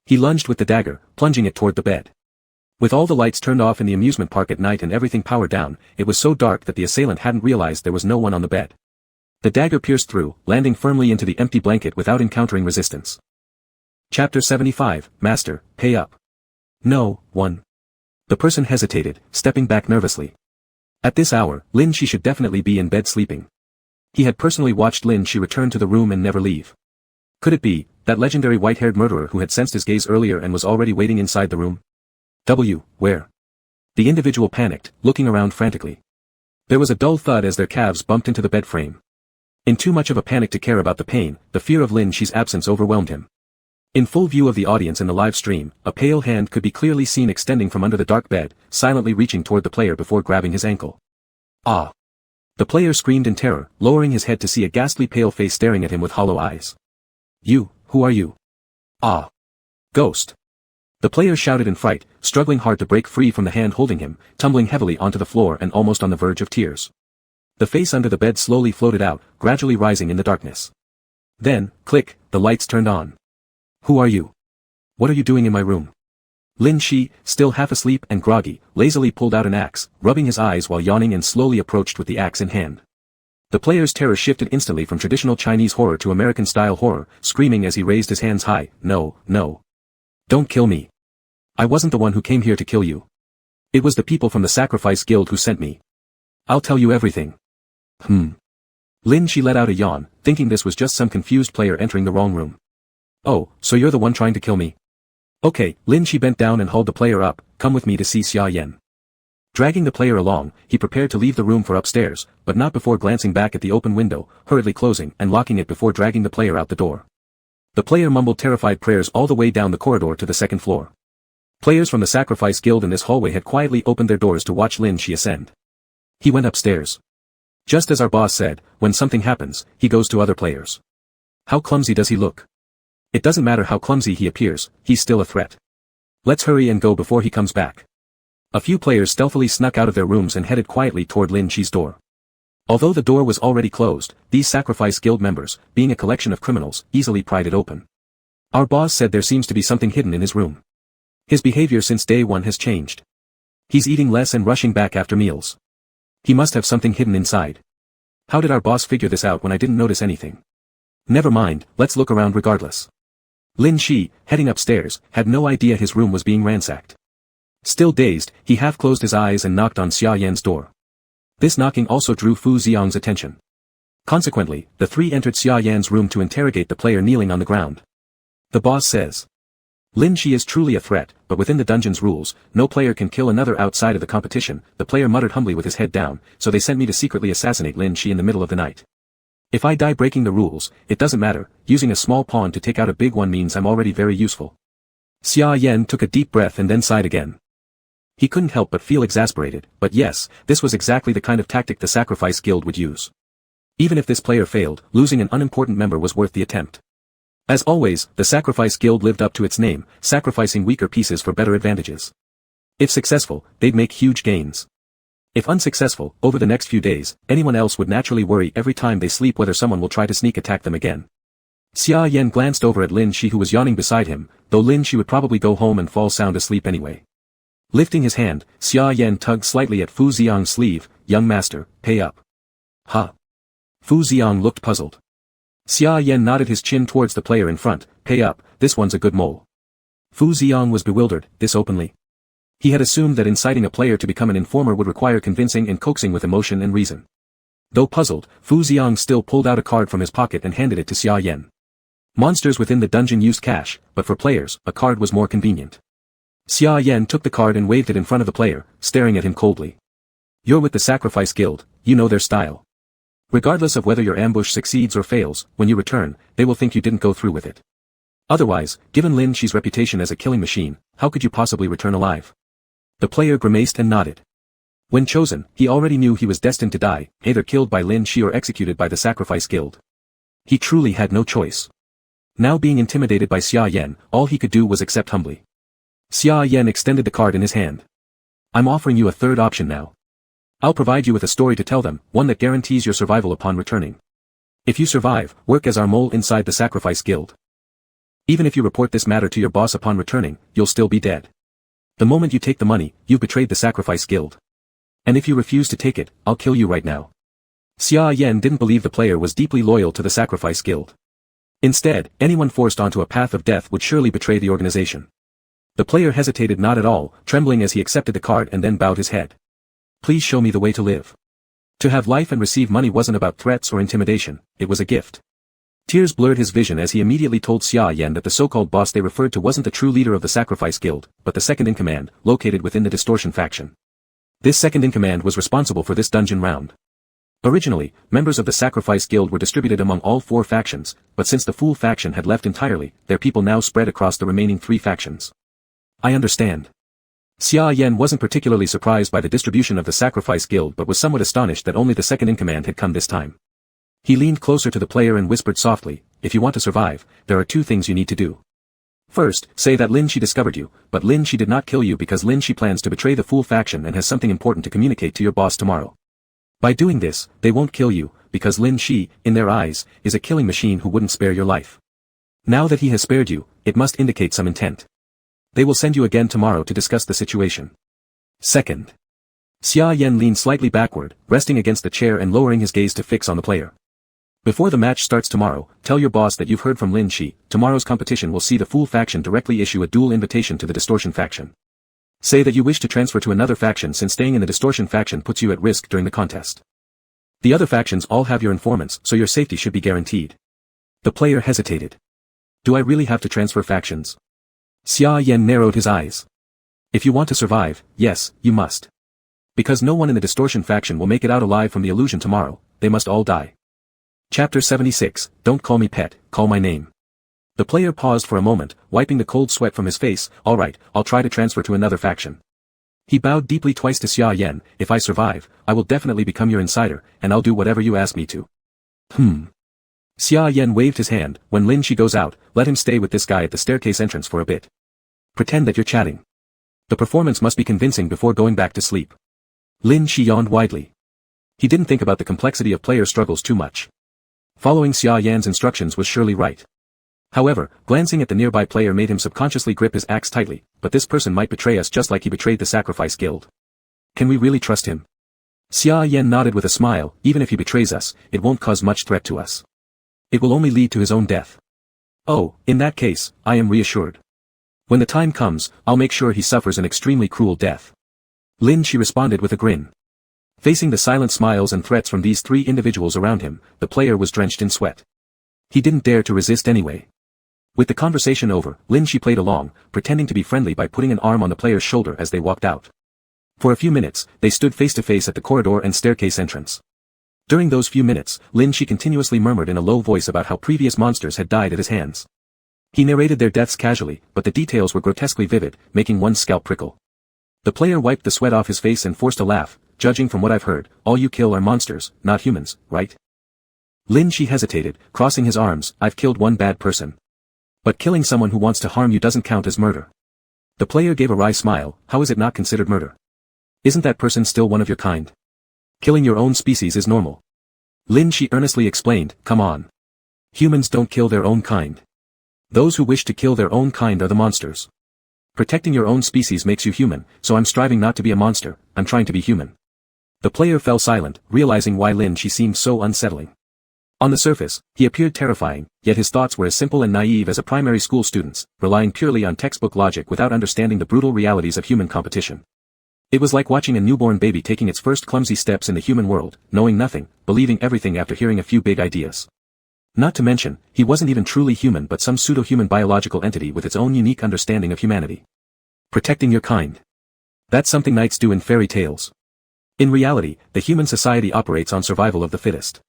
[SPEAKER 1] He lunged with the dagger, plunging it toward the bed. With all the lights turned off in the amusement park at night and everything powered down, it was so dark that the assailant hadn't realized there was no one on the bed. The dagger pierced through, landing firmly into the empty blanket without encountering resistance. Chapter 75, Master, pay up. No, one. The person hesitated, stepping back nervously. At this hour, Lin Shi should definitely be in bed sleeping. He had personally watched Lin Shi return to the room and never leave. Could it be, that legendary white-haired murderer who had sensed his gaze earlier and was already waiting inside the room? Where? The individual panicked, looking around frantically. There was a dull thud as their calves bumped into the bed frame. In too much of a panic to care about the pain, the fear of Lin Shi's absence overwhelmed him. In full view of the audience in the live stream, a pale hand could be clearly seen extending from under the dark bed, silently reaching toward the player before grabbing his ankle. Ah! The player screamed in terror, lowering his head to see a ghastly pale face staring at him with hollow eyes. You, who are you? Ah! Ghost! The player shouted in fright, struggling hard to break free from the hand holding him, tumbling heavily onto the floor and almost on the verge of tears. The face under the bed slowly floated out, gradually rising in the darkness. Then, click, the lights turned on. Who are you? What are you doing in my room? Lin Shi, still half asleep and groggy, lazily pulled out an axe, rubbing his eyes while yawning and slowly approached with the axe in hand. The player's terror shifted instantly from traditional Chinese horror to American-style horror, screaming as he raised his hands high, No, no. Don't kill me. I wasn't the one who came here to kill you. It was the people from the Sacrifice Guild who sent me. I'll tell you everything. Lin Shi let out a yawn, thinking this was just some confused player entering the wrong room. Oh, so you're the one trying to kill me? Okay, Lin Shi bent down and hauled the player up, come with me to see Xia Yan. Dragging the player along, he prepared to leave the room for upstairs, but not before glancing back at the open window, hurriedly closing and locking it before dragging the player out the door. The player mumbled terrified prayers all the way down the corridor to the second floor. Players from the Sacrifice Guild in this hallway had quietly opened their doors to watch Lin Shi ascend. He went upstairs. Just as our boss said, when something happens, he goes to other players. How clumsy does he look? It doesn't matter how clumsy he appears, he's still a threat. Let's hurry and go before he comes back. A few players stealthily snuck out of their rooms and headed quietly toward Lin Shi's door. Although the door was already closed, these Sacrifice Guild members, being a collection of criminals, easily pried it open. Our boss said there seems to be something hidden in his room. His behavior since day one has changed. He's eating less and rushing back after meals. He must have something hidden inside. How did our boss figure this out when I didn't notice anything? Never mind, let's look around regardless. Lin Shi, heading upstairs, had no idea his room was being ransacked. Still dazed, he half closed his eyes and knocked on Xia Yan's door. This knocking also drew Fu Xiang's attention. Consequently, the three entered Xia Yan's room to interrogate the player kneeling on the ground. The boss says. Lin Shi is truly a threat, but within the dungeon's rules, no player can kill another outside of the competition, the player muttered humbly with his head down, so they sent me to secretly assassinate Lin Shi in the middle of the night. If I die breaking the rules, it doesn't matter, using a small pawn to take out a big one means I'm already very useful. Xia Yan took a deep breath and then sighed again. He couldn't help but feel exasperated, but yes, this was exactly the kind of tactic the Sacrifice Guild would use. Even if this player failed, losing an unimportant member was worth the attempt. As always, the Sacrifice Guild lived up to its name, sacrificing weaker pieces for better advantages. If successful, they'd make huge gains. If unsuccessful, over the next few days, anyone else would naturally worry every time they sleep whether someone will try to sneak attack them again. Xia Yan glanced over at Lin Shi who was yawning beside him, though Lin Shi would probably go home and fall sound asleep anyway. Lifting his hand, Xia Yan tugged slightly at Fu Xiang's sleeve, young master, pay up. Huh? Fu Xiang looked puzzled. Xia Yan nodded his chin towards the player in front, pay up, this one's a good mole. Fu Xiang was bewildered, this openly. He had assumed that inciting a player to become an informer would require convincing and coaxing with emotion and reason. Though puzzled, Fu Xiang still pulled out a card from his pocket and handed it to Xia Yan. Monsters within the dungeon used cash, but for players, a card was more convenient. Xia Yan took the card and waved it in front of the player, staring at him coldly. You're with the Sacrifice Guild, you know their style. Regardless of whether your ambush succeeds or fails, when you return, they will think you didn't go through with it. Otherwise, given Lin Shi's reputation as a killing machine, how could you possibly return alive? The player grimaced and nodded. When chosen, he already knew he was destined to die, either killed by Lin Shi or executed by the Sacrifice Guild. He truly had no choice. Now being intimidated by Xia Yan, all he could do was accept humbly. Xia Yan extended the card in his hand. I'm offering you a third option now. I'll provide you with a story to tell them, one that guarantees your survival upon returning. If you survive, work as our mole inside the Sacrifice Guild. Even if you report this matter to your boss upon returning, you'll still be dead. The moment you take the money, you've betrayed the Sacrifice Guild. And if you refuse to take it, I'll kill you right now. Xia Yan didn't believe the player was deeply loyal to the Sacrifice Guild. Instead, anyone forced onto a path of death would surely betray the organization. The player hesitated not at all, trembling as he accepted the card and then bowed his head. Please show me the way to live. To have life and receive money wasn't about threats or intimidation, it was a gift. Tears blurred his vision as he immediately told Xia Yan that the so-called boss they referred to wasn't the true leader of the Sacrifice Guild, but the second-in-command, located within the Distortion faction. This second-in-command was responsible for this dungeon round. Originally, members of the Sacrifice Guild were distributed among all 4 factions, but since the Fool faction had left entirely, their people now spread across the remaining 3 factions. I understand. Xia Yan wasn't particularly surprised by the distribution of the Sacrifice Guild but was somewhat astonished that only the second-in-command had come this time. He leaned closer to the player and whispered softly, if you want to survive, there are 2 things you need to do. First, say that Lin Shi discovered you, but Lin Shi did not kill you because Lin Shi plans to betray the Fool faction and has something important to communicate to your boss tomorrow. By doing this, they won't kill you, because Lin Shi, in their eyes, is a killing machine who wouldn't spare your life. Now that he has spared you, it must indicate some intent. They will send you again tomorrow to discuss the situation. Second. Xia Yan leaned slightly backward, resting against the chair and lowering his gaze to fix on the player. Before the match starts tomorrow, tell your boss that you've heard from Lin Shi. Tomorrow's competition will see the Fool faction directly issue a dual invitation to the Distortion faction. Say that you wish to transfer to another faction since staying in the Distortion faction puts you at risk during the contest. The other factions all have your informants, so your safety should be guaranteed. The player hesitated. Do I really have to transfer factions? Xia Yan narrowed his eyes. If you want to survive, yes, you must. Because no one in the Distortion faction will make it out alive from the illusion tomorrow, they must all die. Chapter 76, Don't call me pet, call my name. The player paused for a moment, wiping the cold sweat from his face. Alright, I'll try to transfer to another faction. He bowed deeply twice to Xia Yan. If I survive, I will definitely become your insider, and I'll do whatever you ask me to. Xia Yan waved his hand. When Lin Shi goes out, let him stay with this guy at the staircase entrance for a bit. Pretend that you're chatting. The performance must be convincing before going back to sleep. Lin Shi yawned widely. He didn't think about the complexity of player struggles too much. Following Xia Yan's instructions was surely right. However, glancing at the nearby player made him subconsciously grip his axe tightly, but this person might betray us just like he betrayed the Sacrifice Guild. Can we really trust him? Xia Yan nodded with a smile. Even if he betrays us, it won't cause much threat to us. It will only lead to his own death. Oh, in that case, I am reassured. When the time comes, I'll make sure he suffers an extremely cruel death. Lin Shi responded with a grin. Facing the silent smiles and threats from these 3 individuals around him, the player was drenched in sweat. He didn't dare to resist anyway. With the conversation over, Lin Shi played along, pretending to be friendly by putting an arm on the player's shoulder as they walked out. For a few minutes, they stood face to face at the corridor and staircase entrance. During those few minutes, Lin Shi continuously murmured in a low voice about how previous monsters had died at his hands. He narrated their deaths casually, but the details were grotesquely vivid, making one's scalp prickle. The player wiped the sweat off his face and forced a laugh. Judging from what I've heard, all you kill are monsters, not humans, right? Lin Shi hesitated, crossing his arms. I've killed one bad person. But killing someone who wants to harm you doesn't count as murder. The player gave a wry smile. How is it not considered murder? Isn't that person still one of your kind? Killing your own species is normal. Lin Shi earnestly explained. Come on. Humans don't kill their own kind. Those who wish to kill their own kind are the monsters. Protecting your own species makes you human, so I'm striving not to be a monster, I'm trying to be human. The player fell silent, realizing why Lin Shi seemed so unsettling. On the surface, he appeared terrifying, yet his thoughts were as simple and naive as a primary school student's, relying purely on textbook logic without understanding the brutal realities of human competition. It was like watching a newborn baby taking its first clumsy steps in the human world, knowing nothing, believing everything after hearing a few big ideas. Not to mention, he wasn't even truly human but some pseudo-human biological entity with its own unique understanding of humanity. Protecting your kind. That's something knights do in fairy tales. In reality, the human society operates on survival of the fittest.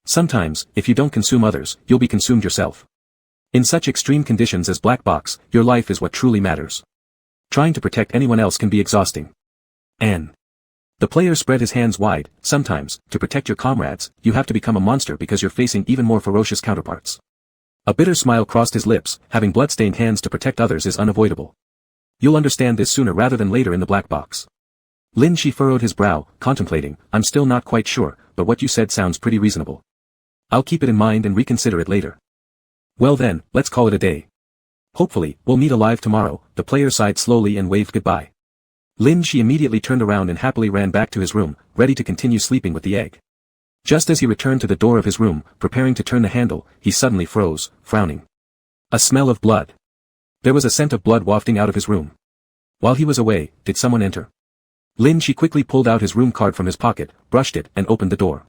[SPEAKER 1] Sometimes, if you don't consume others, you'll be consumed yourself. In such extreme conditions as Black Box, your life is what truly matters. Trying to protect anyone else can be exhausting. And the player spread his hands wide. Sometimes, to protect your comrades, you have to become a monster because you're facing even more ferocious counterparts. A bitter smile crossed his lips. Having blood-stained hands to protect others is unavoidable. You'll understand this sooner rather than later in the Black Box. Lin Shi furrowed his brow, contemplating. I'm still not quite sure, but what you said sounds pretty reasonable. I'll keep it in mind and reconsider it later. Well then, let's call it a day. Hopefully, we'll meet alive tomorrow. The player sighed slowly and waved goodbye. Lin Shi immediately turned around and happily ran back to his room, ready to continue sleeping with the egg. Just as he returned to the door of his room, preparing to turn the handle, he suddenly froze, frowning. A smell of blood. There was a scent of blood wafting out of his room. While he was away, did someone enter? Lin Shi quickly pulled out his room card from his pocket, brushed it, and opened the door.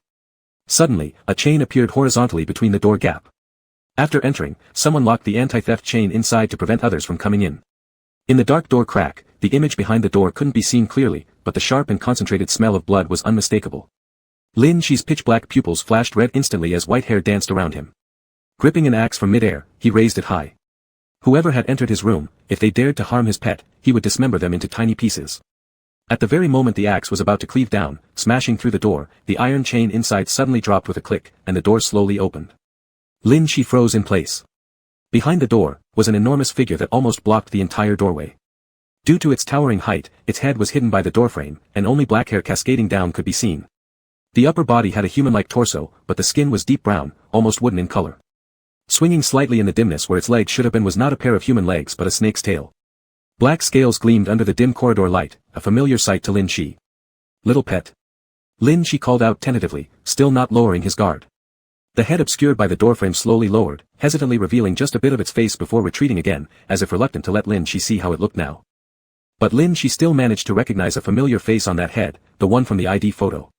[SPEAKER 1] Suddenly, a chain appeared horizontally between the door gap. After entering, someone locked the anti-theft chain inside to prevent others from coming in. In the dark door crack, the image behind the door couldn't be seen clearly, but the sharp and concentrated smell of blood was unmistakable. Lin Shi's pitch-black pupils flashed red instantly as white hair danced around him. Gripping an axe from mid-air, he raised it high. Whoever had entered his room, if they dared to harm his pet, he would dismember them into tiny pieces. At the very moment the axe was about to cleave down, smashing through the door, the iron chain inside suddenly dropped with a click, and the door slowly opened. Lin Shi froze in place. Behind the door, was an enormous figure that almost blocked the entire doorway. Due to its towering height, its head was hidden by the doorframe, and only black hair cascading down could be seen. The upper body had a human-like torso, but the skin was deep brown, almost wooden in color. Swinging slightly in the dimness where its legs should have been was not a pair of human legs but a snake's tail. Black scales gleamed under the dim corridor light, a familiar sight to Lin Shi. Little pet. Lin Shi called out tentatively, still not lowering his guard. The head obscured by the doorframe slowly lowered, hesitantly revealing just a bit of its face before retreating again, as if reluctant to let Lin Shi see how it looked now. But Lin Shi still managed to recognize a familiar face on that head, the one from the ID photo.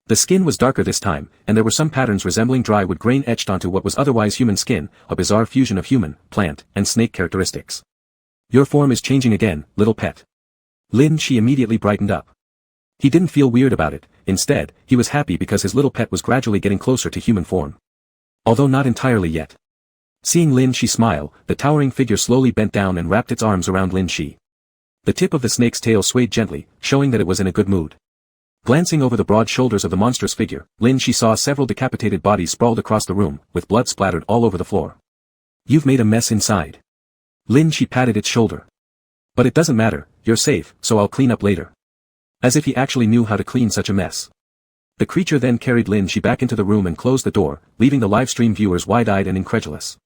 [SPEAKER 1] The skin was darker this time, and there were some patterns resembling dry wood grain etched onto what was otherwise human skin, a bizarre fusion of human, plant, and snake characteristics. Your form is changing again, little pet. Lin Shi immediately brightened up. He didn't feel weird about it, instead, he was happy because his little pet was gradually getting closer to human form. Although not entirely yet. Seeing Lin Shi smile, the towering figure slowly bent down and wrapped its arms around Lin Shi. The tip of the snake's tail swayed gently, showing that it was in a good mood. Glancing over the broad shoulders of the monstrous figure, Lin Shi saw several decapitated bodies sprawled across the room, with blood splattered all over the floor. You've made a mess inside. Lin Shi patted its shoulder. But it doesn't matter, you're safe, so I'll clean up later. As if he actually knew how to clean such a mess. The creature then carried Lin Shi back into the room and closed the door, leaving the livestream viewers wide-eyed and incredulous.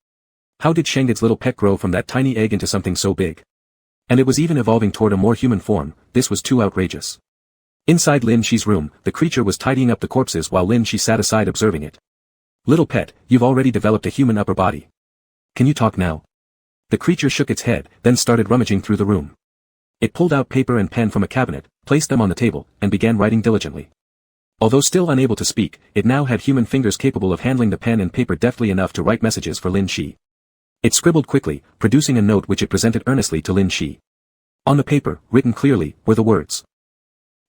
[SPEAKER 1] How did Shangdid's little pet grow from that tiny egg into something so big? And it was even evolving toward a more human form. This was too outrageous. Inside Lin Shi's room, the creature was tidying up the corpses while Lin Shi sat aside observing it. Little pet, you've already developed a human upper body. Can you talk now? The creature shook its head, then started rummaging through the room. It pulled out paper and pen from a cabinet, placed them on the table, and began writing diligently. Although still unable to speak, it now had human fingers capable of handling the pen and paper deftly enough to write messages for Lin Shi. It scribbled quickly, producing a note which it presented earnestly to Lin Shi. On the paper, written clearly, were the words.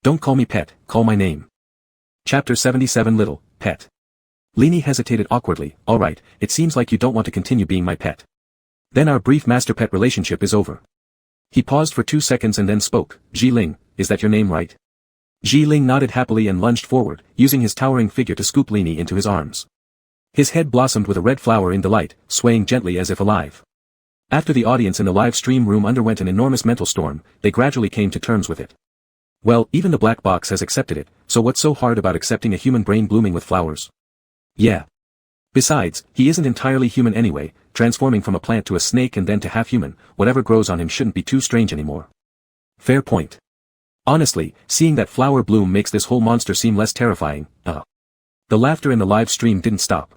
[SPEAKER 1] Don't call me pet, call my name. Chapter 77 Little, Pet. Lini hesitated awkwardly. Alright, it seems like you don't want to continue being my pet. Then our brief master-pet relationship is over. He paused for 2 seconds and then spoke. Ji Ling, is that your name right? Ji Ling nodded happily and lunged forward, using his towering figure to scoop Lini into his arms. His head blossomed with a red flower in delight, swaying gently as if alive. After the audience in the live stream room underwent an enormous mental storm, they gradually came to terms with it. Well, even the black box has accepted it, so what's so hard about accepting a human brain blooming with flowers? Yeah. Besides, he isn't entirely human anyway, transforming from a plant to a snake and then to half-human, whatever grows on him shouldn't be too strange anymore. Fair point. Honestly, seeing that flower bloom makes this whole monster seem less terrifying. The laughter in the live stream didn't stop.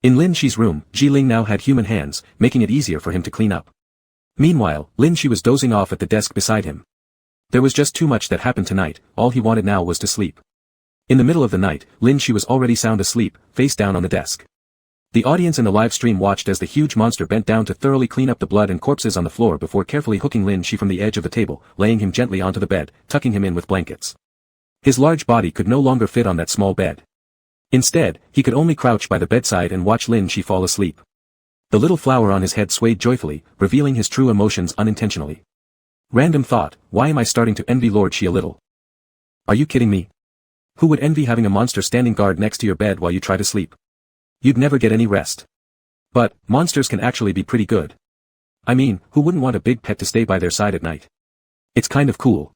[SPEAKER 1] In Lin Shi's room, Ji Ling now had human hands, making it easier for him to clean up. Meanwhile, Lin Shi was dozing off at the desk beside him. There was just too much that happened tonight, all he wanted now was to sleep. In the middle of the night, Lin Shi was already sound asleep, face down on the desk. The audience in the live stream watched as the huge monster bent down to thoroughly clean up the blood and corpses on the floor before carefully hooking Lin Shi from the edge of the table, laying him gently onto the bed, tucking him in with blankets. His large body could no longer fit on that small bed. Instead, he could only crouch by the bedside and watch Lin Shi fall asleep. The little flower on his head swayed joyfully, revealing his true emotions unintentionally. Random thought, why am I starting to envy Lord Shi a little? Are you kidding me? Who would envy having a monster standing guard next to your bed while you try to sleep? You'd never get any rest. But, monsters can actually be pretty good. I mean, who wouldn't want a big pet to stay by their side at night? It's kind of cool.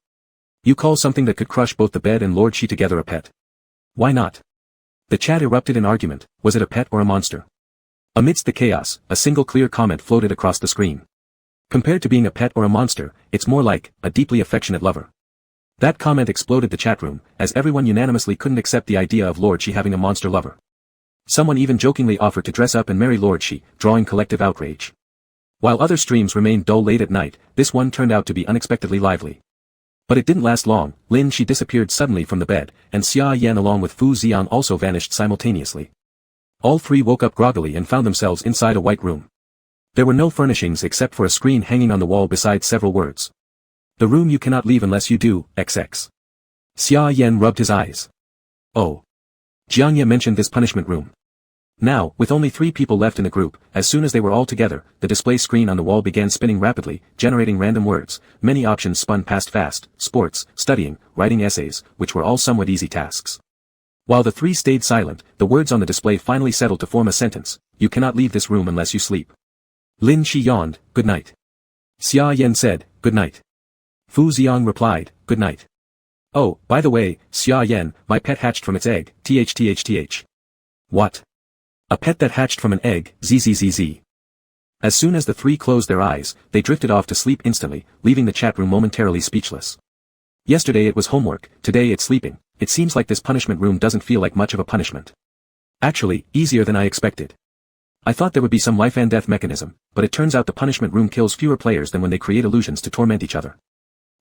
[SPEAKER 1] You call something that could crush both the bed and Lord Shi together a pet? Why not? The chat erupted in argument, was it a pet or a monster? Amidst the chaos, a single clear comment floated across the screen. Compared to being a pet or a monster, it's more like, a deeply affectionate lover. That comment exploded the chat room, as everyone unanimously couldn't accept the idea of Lord Shi having a monster lover. Someone even jokingly offered to dress up and marry Lord Shi, drawing collective outrage. While other streams remained dull late at night, this one turned out to be unexpectedly lively. But it didn't last long. Lin Shi disappeared suddenly from the bed, and Xia Yan along with Fu Xiang also vanished simultaneously. All three woke up groggily and found themselves inside a white room. There were no furnishings except for a screen hanging on the wall beside several words. The room you cannot leave unless you do, XX. Xia Yan rubbed his eyes. Oh. Jiangye mentioned this punishment room. Now, with only 3 people left in the group, as soon as they were all together, the display screen on the wall began spinning rapidly, generating random words. Many options spun past fast: sports, studying, writing essays, which were all somewhat easy tasks. While the 3 stayed silent, the words on the display finally settled to form a sentence: you cannot leave this room unless you sleep. Lin Shi yawned, good night. Xia Yan said, good night. Fu Xiang replied, good night. Oh, by the way, Xia Yan, my pet hatched from its egg, th. What? A pet that hatched from an egg, zzz. As soon as the 3 closed their eyes, they drifted off to sleep instantly, leaving the chat room momentarily speechless. Yesterday it was homework, today it's sleeping. It seems like this punishment room doesn't feel like much of a punishment. Actually, easier than I expected. I thought there would be some life and death mechanism, but it turns out the punishment room kills fewer players than when they create illusions to torment each other.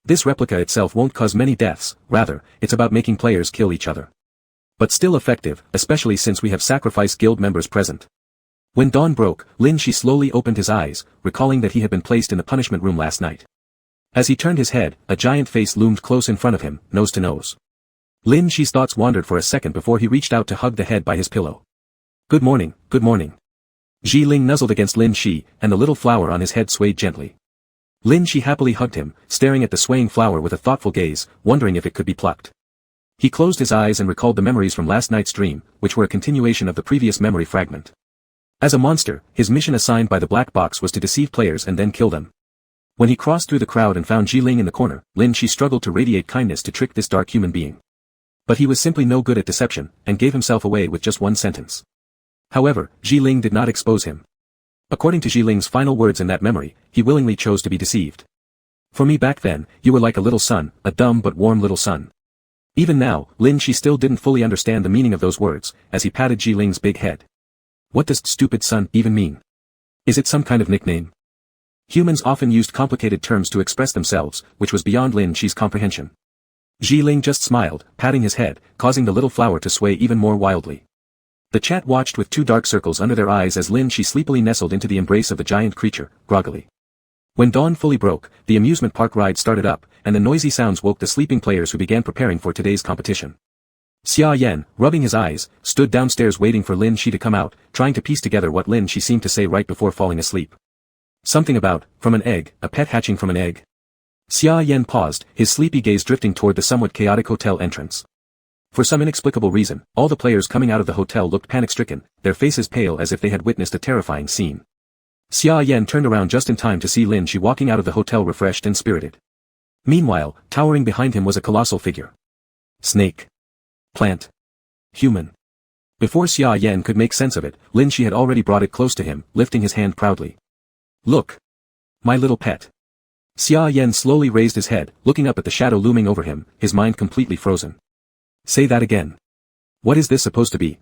[SPEAKER 1] This replica itself won't cause many deaths, rather, it's about making players kill each other. But still effective, especially since we have sacrifice guild members present. When dawn broke, Lin Shi slowly opened his eyes, recalling that he had been placed in the punishment room last night. As he turned his head, a giant face loomed close in front of him, nose to nose. Lin Shi's thoughts wandered for a second before he reached out to hug the head by his pillow. Good morning, good morning. Ji Ling nuzzled against Lin Shi, and the little flower on his head swayed gently. Lin Shi happily hugged him, staring at the swaying flower with a thoughtful gaze, wondering if it could be plucked. He closed his eyes and recalled the memories from last night's dream, which were a continuation of the previous memory fragment. As a monster, his mission assigned by the black box was to deceive players and then kill them. When he crossed through the crowd and found Ji Ling in the corner, Lin Shi struggled to radiate kindness to trick this dark human being. But he was simply no good at deception, and gave himself away with just one sentence. However, Ji Ling did not expose him. According to Ji Ling's final words in that memory, he willingly chose to be deceived. For me back then, you were like a little son, a dumb but warm little son. Even now, Lin Shi still didn't fully understand the meaning of those words, as he patted Ji Ling's big head. What does stupid son even mean? Is it some kind of nickname? Humans often used complicated terms to express themselves, which was beyond Lin Shi's comprehension. Ji Ling just smiled, patting his head, causing the little flower to sway even more wildly. The chat watched with 2 dark circles under their eyes as Lin Shi sleepily nestled into the embrace of the giant creature, groggily. When dawn fully broke, the amusement park ride started up, and the noisy sounds woke the sleeping players who began preparing for today's competition. Xia Yan, rubbing his eyes, stood downstairs waiting for Lin Shi to come out, trying to piece together what Lin Shi seemed to say right before falling asleep. Something about, from an egg, a pet hatching from an egg. Xia Yan paused, his sleepy gaze drifting toward the somewhat chaotic hotel entrance. For some inexplicable reason, all the players coming out of the hotel looked panic-stricken, their faces pale as if they had witnessed a terrifying scene. Xia Yan turned around just in time to see Lin Shi walking out of the hotel refreshed and spirited. Meanwhile, towering behind him was a colossal figure. Snake. Plant. Human. Before Xia Yan could make sense of it, Lin Shi had already brought it close to him, lifting his hand proudly. Look. My little pet. Xia Yan slowly raised his head, looking up at the shadow looming over him, his mind completely frozen. Say that again. What is this supposed to be?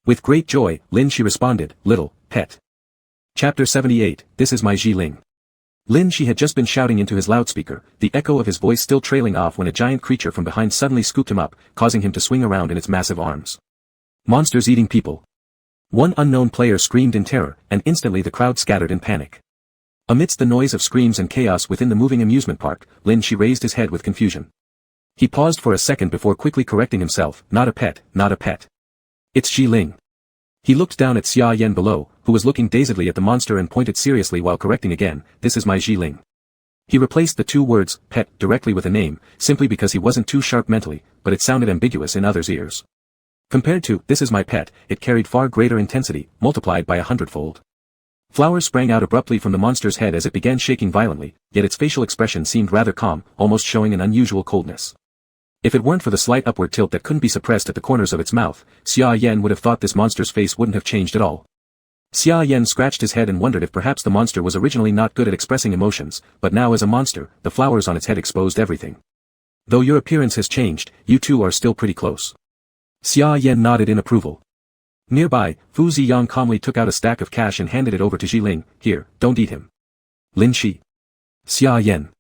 [SPEAKER 1] With great joy, Lin Shi responded, little, pet. Chapter 78, This is my Ji Ling. Lin Shi had just been shouting into his loudspeaker, the echo of his voice still trailing off when a giant creature from behind suddenly scooped him up, causing him to swing around in its massive arms. Monsters eating people. One unknown player screamed in terror, and instantly the crowd scattered in panic. Amidst the noise of screams and chaos within the moving amusement park, Lin Shi raised his head with confusion. He paused for a second before quickly correcting himself, not a pet, not a pet. It's Ji Ling. He looked down at Xia Yan below, who was looking dazedly at the monster and pointed seriously while correcting again, this is my Ji Ling. He replaced the two words, pet, directly with a name, simply because he wasn't too sharp mentally, but it sounded ambiguous in others' ears. Compared to, this is my pet, it carried far greater intensity, multiplied by 100-fold. Flowers sprang out abruptly from the monster's head as it began shaking violently, yet its facial expression seemed rather calm, almost showing an unusual coldness. If it weren't for the slight upward tilt that couldn't be suppressed at the corners of its mouth, Xia Yan would have thought this monster's face wouldn't have changed at all. Xia Yan scratched his head and wondered if perhaps the monster was originally not good at expressing emotions, but now as a monster, the flowers on its head exposed everything. Though your appearance has changed, you two are still pretty close. Xia Yan nodded in approval. Nearby, Fu Ziyang calmly took out a stack of cash and handed it over to Ji Ling, here, don't eat him. Lin Shi. Xia Yan.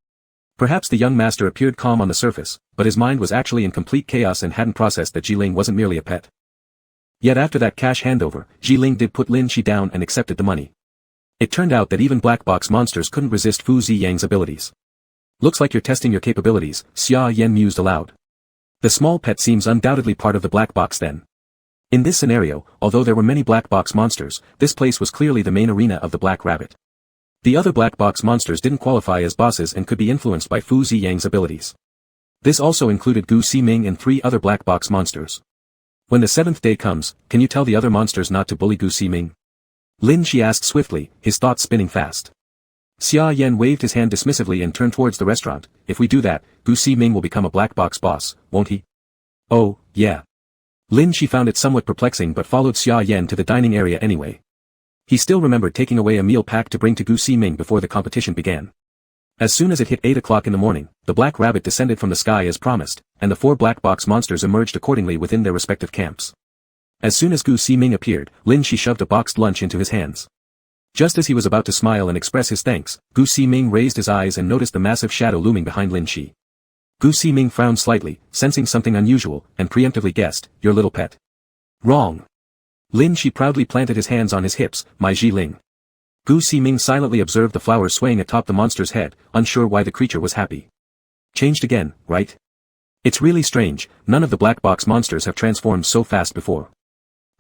[SPEAKER 1] Perhaps the young master appeared calm on the surface, but his mind was actually in complete chaos and hadn't processed that Ji Ling wasn't merely a pet. Yet after that cash handover, Ji Ling did put Lin Shi down and accepted the money. It turned out that even black box monsters couldn't resist Fu Ziyang's abilities. Looks like you're testing your capabilities, Xia Yan mused aloud. The small pet seems undoubtedly part of the black box then. In this scenario, although there were many black box monsters, this place was clearly the main arena of the Black Rabbit. The other black box monsters didn't qualify as bosses and could be influenced by Fu Ziyang's abilities. This also included Gu Ximing and 3 other black box monsters. When the 7th day comes, can you tell the other monsters not to bully Gu Ximing? Lin Shi asked swiftly, his thoughts spinning fast. Xia Yan waved his hand dismissively and turned towards the restaurant, if we do that, Gu Ximing will become a black box boss, won't he? Oh, yeah. Lin Shi found it somewhat perplexing but followed Xia Yan to the dining area anyway. He still remembered taking away a meal pack to bring to Gu Ximing before the competition began. As soon as it hit 8 o'clock in the morning, the Black Rabbit descended from the sky as promised, and the 4 black box monsters emerged accordingly within their respective camps. As soon as Gu Ximing appeared, Lin Shi shoved a boxed lunch into his hands. Just as he was about to smile and express his thanks, Gu Ximing raised his eyes and noticed the massive shadow looming behind Lin Shi. Gu Ximing frowned slightly, sensing something unusual, and preemptively guessed, your little pet. Wrong. Lin Shi proudly planted his hands on his hips, my Ji Ling. Gu Ximing silently observed the flowers swaying atop the monster's head, unsure why the creature was happy. Changed again, right? It's really strange, none of the black box monsters have transformed so fast before.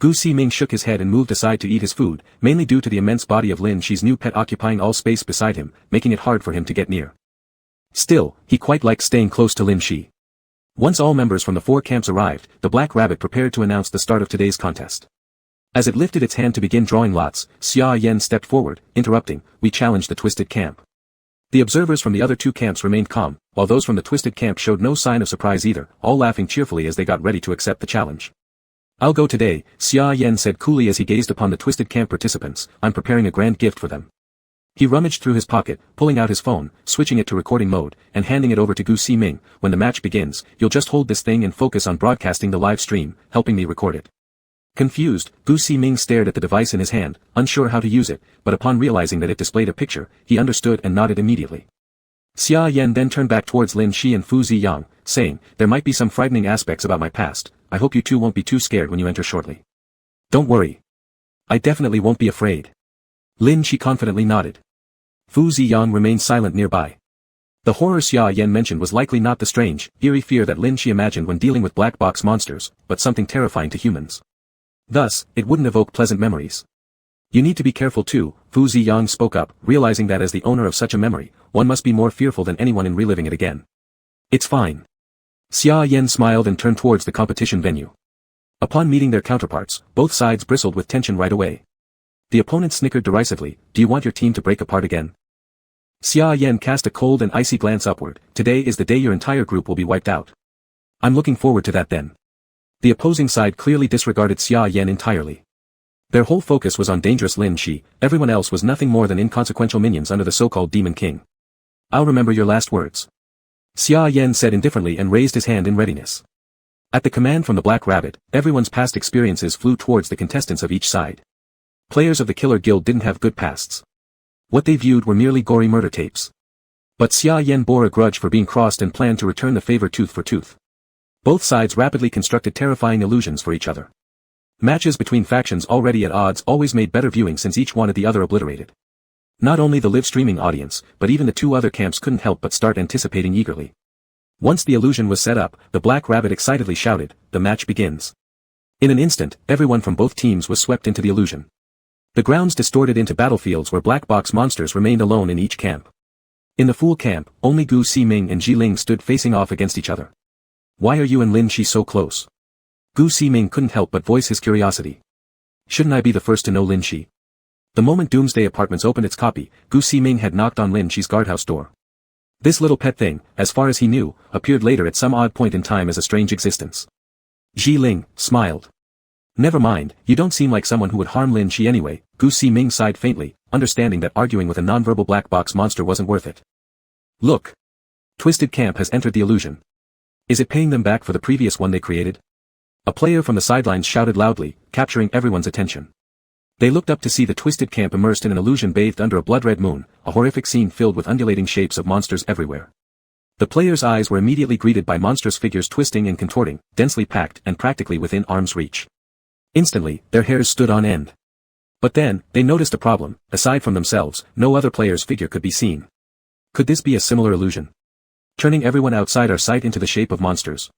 [SPEAKER 1] Gu Ximing shook his head and moved aside to eat his food, mainly due to the immense body of Lin Shi's new pet occupying all space beside him, making it hard for him to get near. Still, he quite liked staying close to Lin Shi. Once all members from the 4 camps arrived, the Black Rabbit prepared to announce the start of today's contest. As it lifted its hand to begin drawing lots, Xia Yan stepped forward, interrupting, we challenge the Twisted Camp. The observers from the other 2 camps remained calm, while those from the Twisted Camp showed no sign of surprise either, all laughing cheerfully as they got ready to accept the challenge. I'll go today, Xia Yan said coolly as he gazed upon the Twisted Camp participants, I'm preparing a grand gift for them. He rummaged through his pocket, pulling out his phone, switching it to recording mode, and handing it over to Gu Ximing, when the match begins, you'll just hold this thing and focus on broadcasting the live stream, helping me record it. Confused, Gu Ximing stared at the device in his hand, unsure how to use it, but upon realizing that it displayed a picture, he understood and nodded immediately. Xia Yan then turned back towards Lin Shi and Fu Ziyang, saying, there might be some frightening aspects about my past, I hope you two won't be too scared when you enter shortly. Don't worry. I definitely won't be afraid. Lin Shi confidently nodded. Fu Ziyang remained silent nearby. The horror Xia Yan mentioned was likely not the strange, eerie fear that Lin Shi imagined when dealing with black box monsters, but something terrifying to humans. Thus, it wouldn't evoke pleasant memories. You need to be careful too, Fu Ziyang spoke up, realizing that as the owner of such a memory, one must be more fearful than anyone in reliving it again. It's fine. Xia Yan smiled and turned towards the competition venue. Upon meeting their counterparts, both sides bristled with tension right away. The opponent snickered derisively, do you want your team to break apart again? Xia Yan cast a cold and icy glance upward, today is the day your entire group will be wiped out. I'm looking forward to that then. The opposing side clearly disregarded Xia Yan entirely. Their whole focus was on dangerous Lin Shi, everyone else was nothing more than inconsequential minions under the so-called Demon King. I'll remember your last words. Xia Yan said indifferently and raised his hand in readiness. At the command from the Black Rabbit, everyone's past experiences flew towards the contestants of each side. Players of the Killer Guild didn't have good pasts. What they viewed were merely gory murder tapes. But Xia Yan bore a grudge for being crossed and planned to return the favor tooth for tooth. Both sides rapidly constructed terrifying illusions for each other. Matches between factions already at odds always made better viewing since each wanted the other obliterated. Not only the live streaming audience, but even the two other camps couldn't help but start anticipating eagerly. Once the illusion was set up, the Black Rabbit excitedly shouted, "The match begins." In an instant, everyone from both teams was swept into the illusion. The grounds distorted into battlefields where black box monsters remained alone in each camp. In the Fool camp, only Gu Ximing and Ji Ling stood facing off against each other. "Why are you and Lin Shi so close?" Gu Ximing couldn't help but voice his curiosity. "Shouldn't I be the first to know Lin Shi?" The moment Doomsday Apartments opened its copy, Gu Ximing had knocked on Lin Shi's guardhouse door. This little pet thing, as far as he knew, appeared later at some odd point in time as a strange existence. Ji Ling smiled. "Never mind, you don't seem like someone who would harm Lin Shi anyway." Gu Ximing sighed faintly, understanding that arguing with a nonverbal black box monster wasn't worth it. "Look! Twisted Camp has entered the illusion. Is it paying them back for the previous one they created?" A player from the sidelines shouted loudly, capturing everyone's attention. They looked up to see the Twisted Camp immersed in an illusion bathed under a blood-red moon, a horrific scene filled with undulating shapes of monsters everywhere. The players' eyes were immediately greeted by monstrous figures twisting and contorting, densely packed and practically within arm's reach. Instantly, their hairs stood on end. But then, they noticed a problem. Aside from themselves, no other player's figure could be seen. Could this be a similar illusion? Turning everyone outside our sight into the shape of monsters.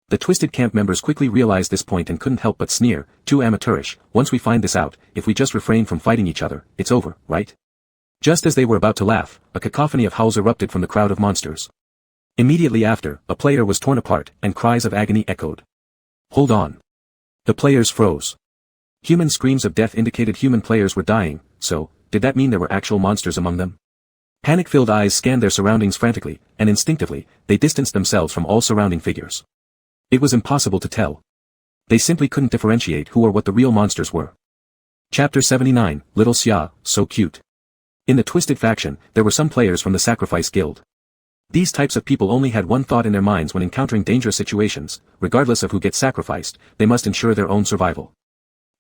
[SPEAKER 1] The Twisted Camp members quickly realized this point and couldn't help but sneer, "Too amateurish. Once we find this out, if we just refrain from fighting each other, it's over, right?" Just as they were about to laugh, a cacophony of howls erupted from the crowd of monsters. Immediately after, a player was torn apart, and cries of agony echoed. "Hold on." The players froze. Human screams of death indicated human players were dying, so, did that mean there were actual monsters among them? Panic-filled eyes scanned their surroundings frantically, and instinctively, they distanced themselves from all surrounding figures. It was impossible to tell. They simply couldn't differentiate who or what the real monsters were. Chapter 79, Little Xia, So Cute. In the Twisted faction, there were some players from the Sacrifice Guild. These types of people only had one thought in their minds when encountering dangerous situations: regardless of who gets sacrificed, they must ensure their own survival.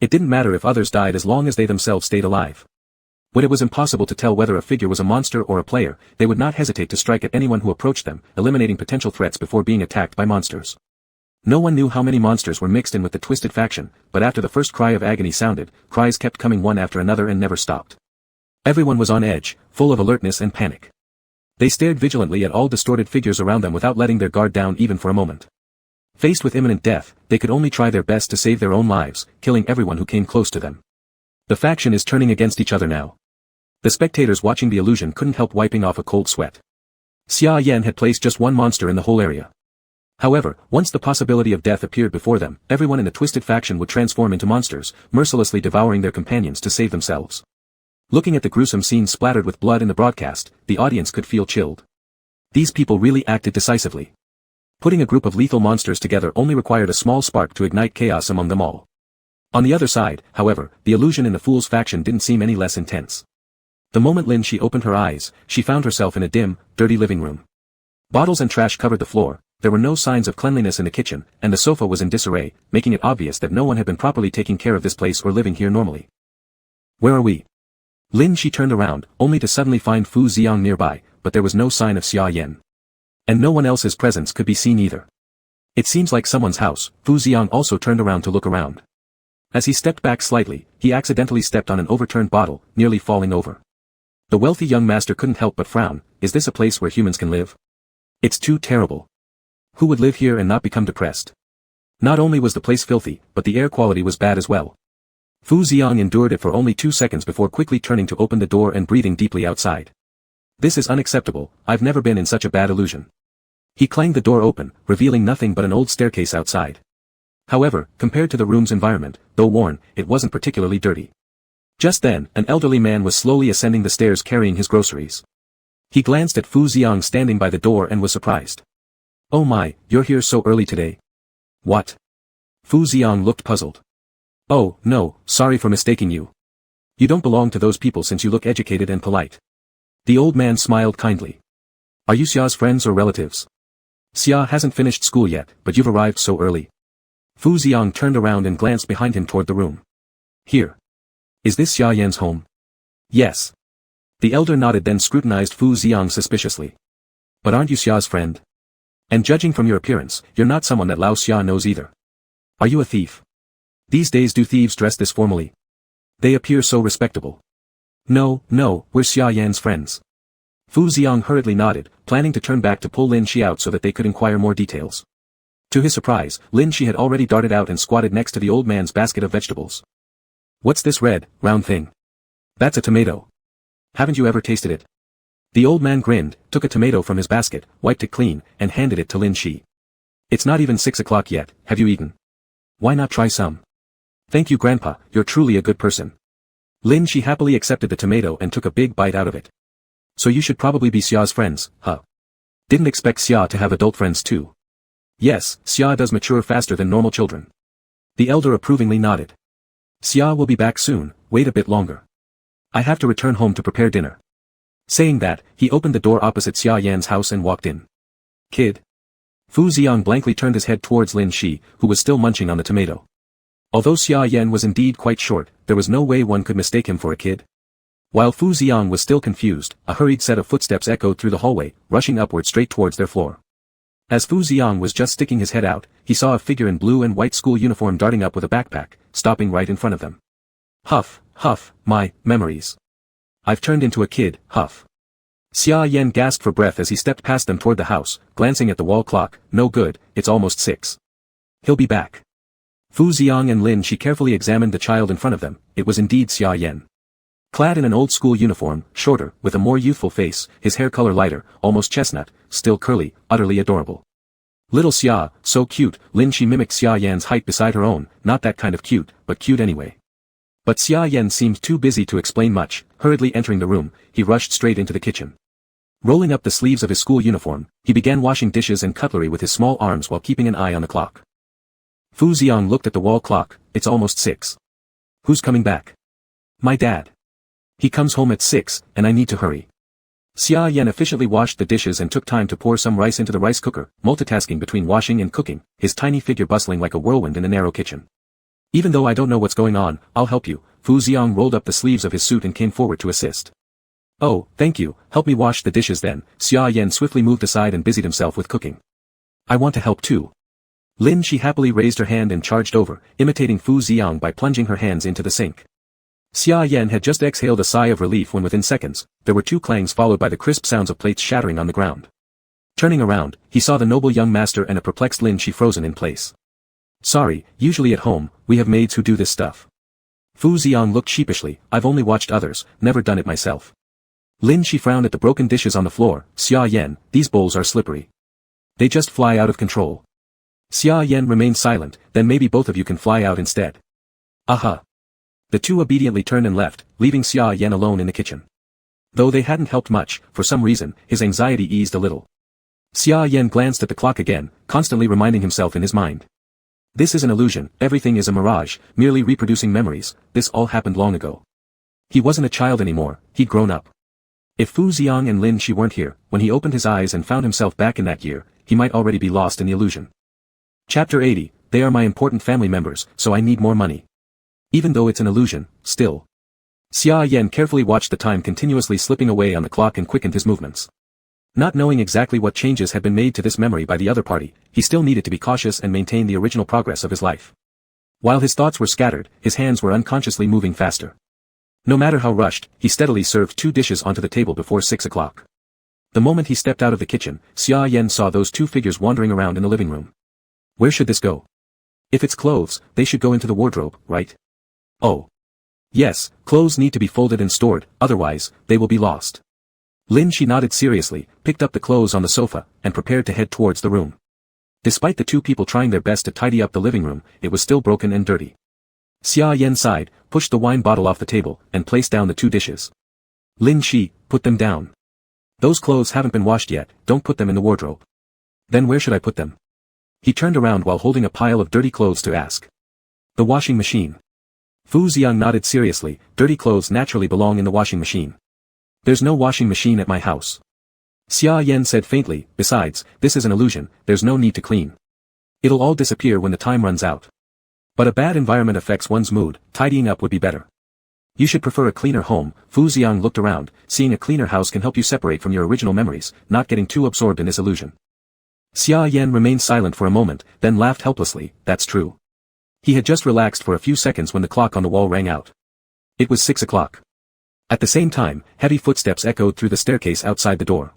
[SPEAKER 1] It didn't matter if others died as long as they themselves stayed alive. When it was impossible to tell whether a figure was a monster or a player, they would not hesitate to strike at anyone who approached them, eliminating potential threats before being attacked by monsters. No one knew how many monsters were mixed in with the Twisted faction, but after the first cry of agony sounded, cries kept coming one after another and never stopped. Everyone was on edge, full of alertness and panic. They stared vigilantly at all distorted figures around them without letting their guard down even for a moment. Faced with imminent death, they could only try their best to save their own lives, killing everyone who came close to them. The faction is turning against each other now. The spectators watching the illusion couldn't help wiping off a cold sweat. Xia Yan had placed just one monster in the whole area. However, once the possibility of death appeared before them, everyone in the Twisted faction would transform into monsters, mercilessly devouring their companions to save themselves. Looking at the gruesome scene splattered with blood in the broadcast, the audience could feel chilled. These people really acted decisively. Putting a group of lethal monsters together only required a small spark to ignite chaos among them all. On the other side, however, the illusion in the Fool's faction didn't seem any less intense. The moment Lin Shi opened her eyes, she found herself in a dim, dirty living room. Bottles and trash covered the floor, there were no signs of cleanliness in the kitchen, and the sofa was in disarray, making it obvious that no one had been properly taking care of this place or living here normally. "Where are we?" Lin Shi turned around, only to suddenly find Fu Xiang nearby, but there was no sign of Xia Yan. And no one else's presence could be seen either. "It seems like someone's house." Fu Xiang also turned around to look around. As he stepped back slightly, he accidentally stepped on an overturned bottle, nearly falling over. The wealthy young master couldn't help but frown. Is this a place where humans can live? It's too terrible. Who would live here and not become depressed? Not only was the place filthy, but the air quality was bad as well. Fu Xiang endured it for only 2 seconds before quickly turning to open the door and breathing deeply outside. "This is unacceptable, I've never been in such a bad illusion." He clanged the door open, revealing nothing but an old staircase outside. However, compared to the room's environment, though worn, it wasn't particularly dirty. Just then, an elderly man was slowly ascending the stairs carrying his groceries. He glanced at Fu Xiang standing by the door and was surprised. "Oh my, you're here so early today." "What?" Fu Xiang looked puzzled. "Oh, no, sorry for mistaking you. You don't belong to those people since you look educated and polite." The old man smiled kindly. "Are you Xia's friends or relatives?" "Xia hasn't finished school yet, but you've arrived so early." Fu Xiang turned around and glanced behind him toward the room. "Here. Is this Xia Yan's home?" "Yes." The elder nodded, then scrutinized Fu Xiang suspiciously. "But aren't you Xia's friend? And judging from your appearance, you're not someone that Lao Xia knows either. Are you a thief?" These days do thieves dress this formally? They appear so respectable. No, we're Xia Yan's friends. Fu Xiang hurriedly nodded, planning to turn back to pull Lin Shi out so that they could inquire more details. To his surprise, Lin Shi had already darted out and squatted next to the old man's basket of vegetables. What's this red, round thing? That's a tomato. Haven't you ever tasted it? The old man grinned, took a tomato from his basket, wiped it clean, and handed it to Lin Shi. It's not even 6 o'clock yet, have you eaten? Why not try some? Thank you Grandpa, you're truly a good person. Lin Shi happily accepted the tomato and took a big bite out of it. So you should probably be Xia's friends, huh? Didn't expect Xia to have adult friends too. Yes, Xia does mature faster than normal children. The elder approvingly nodded. Xia will be back soon, wait a bit longer. I have to return home to prepare dinner. Saying that, he opened the door opposite Xia Yan's house and walked in. Kid. Fu Xiang blankly turned his head towards Lin Shi, who was still munching on the tomato. Although Xia Yan was indeed quite short, there was no way one could mistake him for a kid. While Fu Xiang was still confused, a hurried set of footsteps echoed through the hallway, rushing upward straight towards their floor. As Fu Xiang was just sticking his head out, he saw a figure in blue and white school uniform darting up with a backpack, stopping right in front of them. Huff, my memories. I've turned into a kid, huff. Xia Yan gasped for breath as he stepped past them toward the house, glancing at the wall clock. No good, it's almost 6. He'll be back. Fu Xiang and Lin Shi carefully examined the child in front of them. It was indeed Xia Yan. Clad in an old school uniform, shorter, with a more youthful face, his hair color lighter, almost chestnut, still curly, utterly adorable. Little Xia, so cute. Lin Shi mimicked Xia Yan's height beside her own, not that kind of cute, but cute anyway. But Xia Yan seemed too busy to explain much. Hurriedly entering the room, he rushed straight into the kitchen. Rolling up the sleeves of his school uniform, he began washing dishes and cutlery with his small arms while keeping an eye on the clock. Fu Xiang looked at the wall clock. It's almost 6. Who's coming back? My dad. He comes home at 6, and I need to hurry. Xia Yan efficiently washed the dishes and took time to pour some rice into the rice cooker, multitasking between washing and cooking, his tiny figure bustling like a whirlwind in the narrow kitchen. Even though I don't know what's going on, I'll help you. Fu Xiang rolled up the sleeves of his suit and came forward to assist. Oh, thank you, help me wash the dishes then. Xia Yan swiftly moved aside and busied himself with cooking. I want to help too. Lin Shi happily raised her hand and charged over, imitating Fu Xiang by plunging her hands into the sink. Xia Yan had just exhaled a sigh of relief when within seconds, there were 2 clangs followed by the crisp sounds of plates shattering on the ground. Turning around, he saw the noble young master and a perplexed Lin Shi frozen in place. Sorry, usually at home, we have maids who do this stuff. Fu Xiang looked sheepishly. I've only watched others, never done it myself. Lin Shi frowned at the broken dishes on the floor. Xia Yan, these bowls are slippery. They just fly out of control. Xia Yan remained silent. Then maybe both of you can fly out instead. Aha. The 2 obediently turned and left, leaving Xia Yan alone in the kitchen. Though they hadn't helped much, for some reason, his anxiety eased a little. Xia Yan glanced at the clock again, constantly reminding himself in his mind. This is an illusion, everything is a mirage, merely reproducing memories. This all happened long ago. He wasn't a child anymore, he'd grown up. If Fu Xiang and Lin Shi weren't here, when he opened his eyes and found himself back in that year, he might already be lost in the illusion. Chapter 80, they are my important family members, so I need more money. Even though it's an illusion, still. Xia Yan carefully watched the time continuously slipping away on the clock and quickened his movements. Not knowing exactly what changes had been made to this memory by the other party, he still needed to be cautious and maintain the original progress of his life. While his thoughts were scattered, his hands were unconsciously moving faster. No matter how rushed, he steadily served 2 dishes onto the table before 6 o'clock. The moment he stepped out of the kitchen, Xia Yan saw those 2 figures wandering around in the living room. Where should this go? If it's clothes, they should go into the wardrobe, right? Oh. Yes, clothes need to be folded and stored, otherwise, they will be lost. Lin Shi nodded seriously, picked up the clothes on the sofa, and prepared to head towards the room. Despite the 2 people trying their best to tidy up the living room, it was still broken and dirty. Xia Yan sighed, pushed the wine bottle off the table, and placed down the 2 dishes. Lin Shi, put them down. Those clothes haven't been washed yet, don't put them in the wardrobe. Then where should I put them? He turned around while holding a pile of dirty clothes to ask. The washing machine. Fu Xiang nodded seriously. Dirty clothes naturally belong in the washing machine. There's no washing machine at my house. Xia Yan said faintly, besides, this is an illusion, there's no need to clean. It'll all disappear when the time runs out. But a bad environment affects one's mood, tidying up would be better. You should prefer a cleaner home. Fu Xiang looked around, seeing a cleaner house can help you separate from your original memories, not getting too absorbed in this illusion. Xia Yan remained silent for a moment, then laughed helplessly. That's true. He had just relaxed for a few seconds when the clock on the wall rang out. It was 6 o'clock. At the same time, heavy footsteps echoed through the staircase outside the door.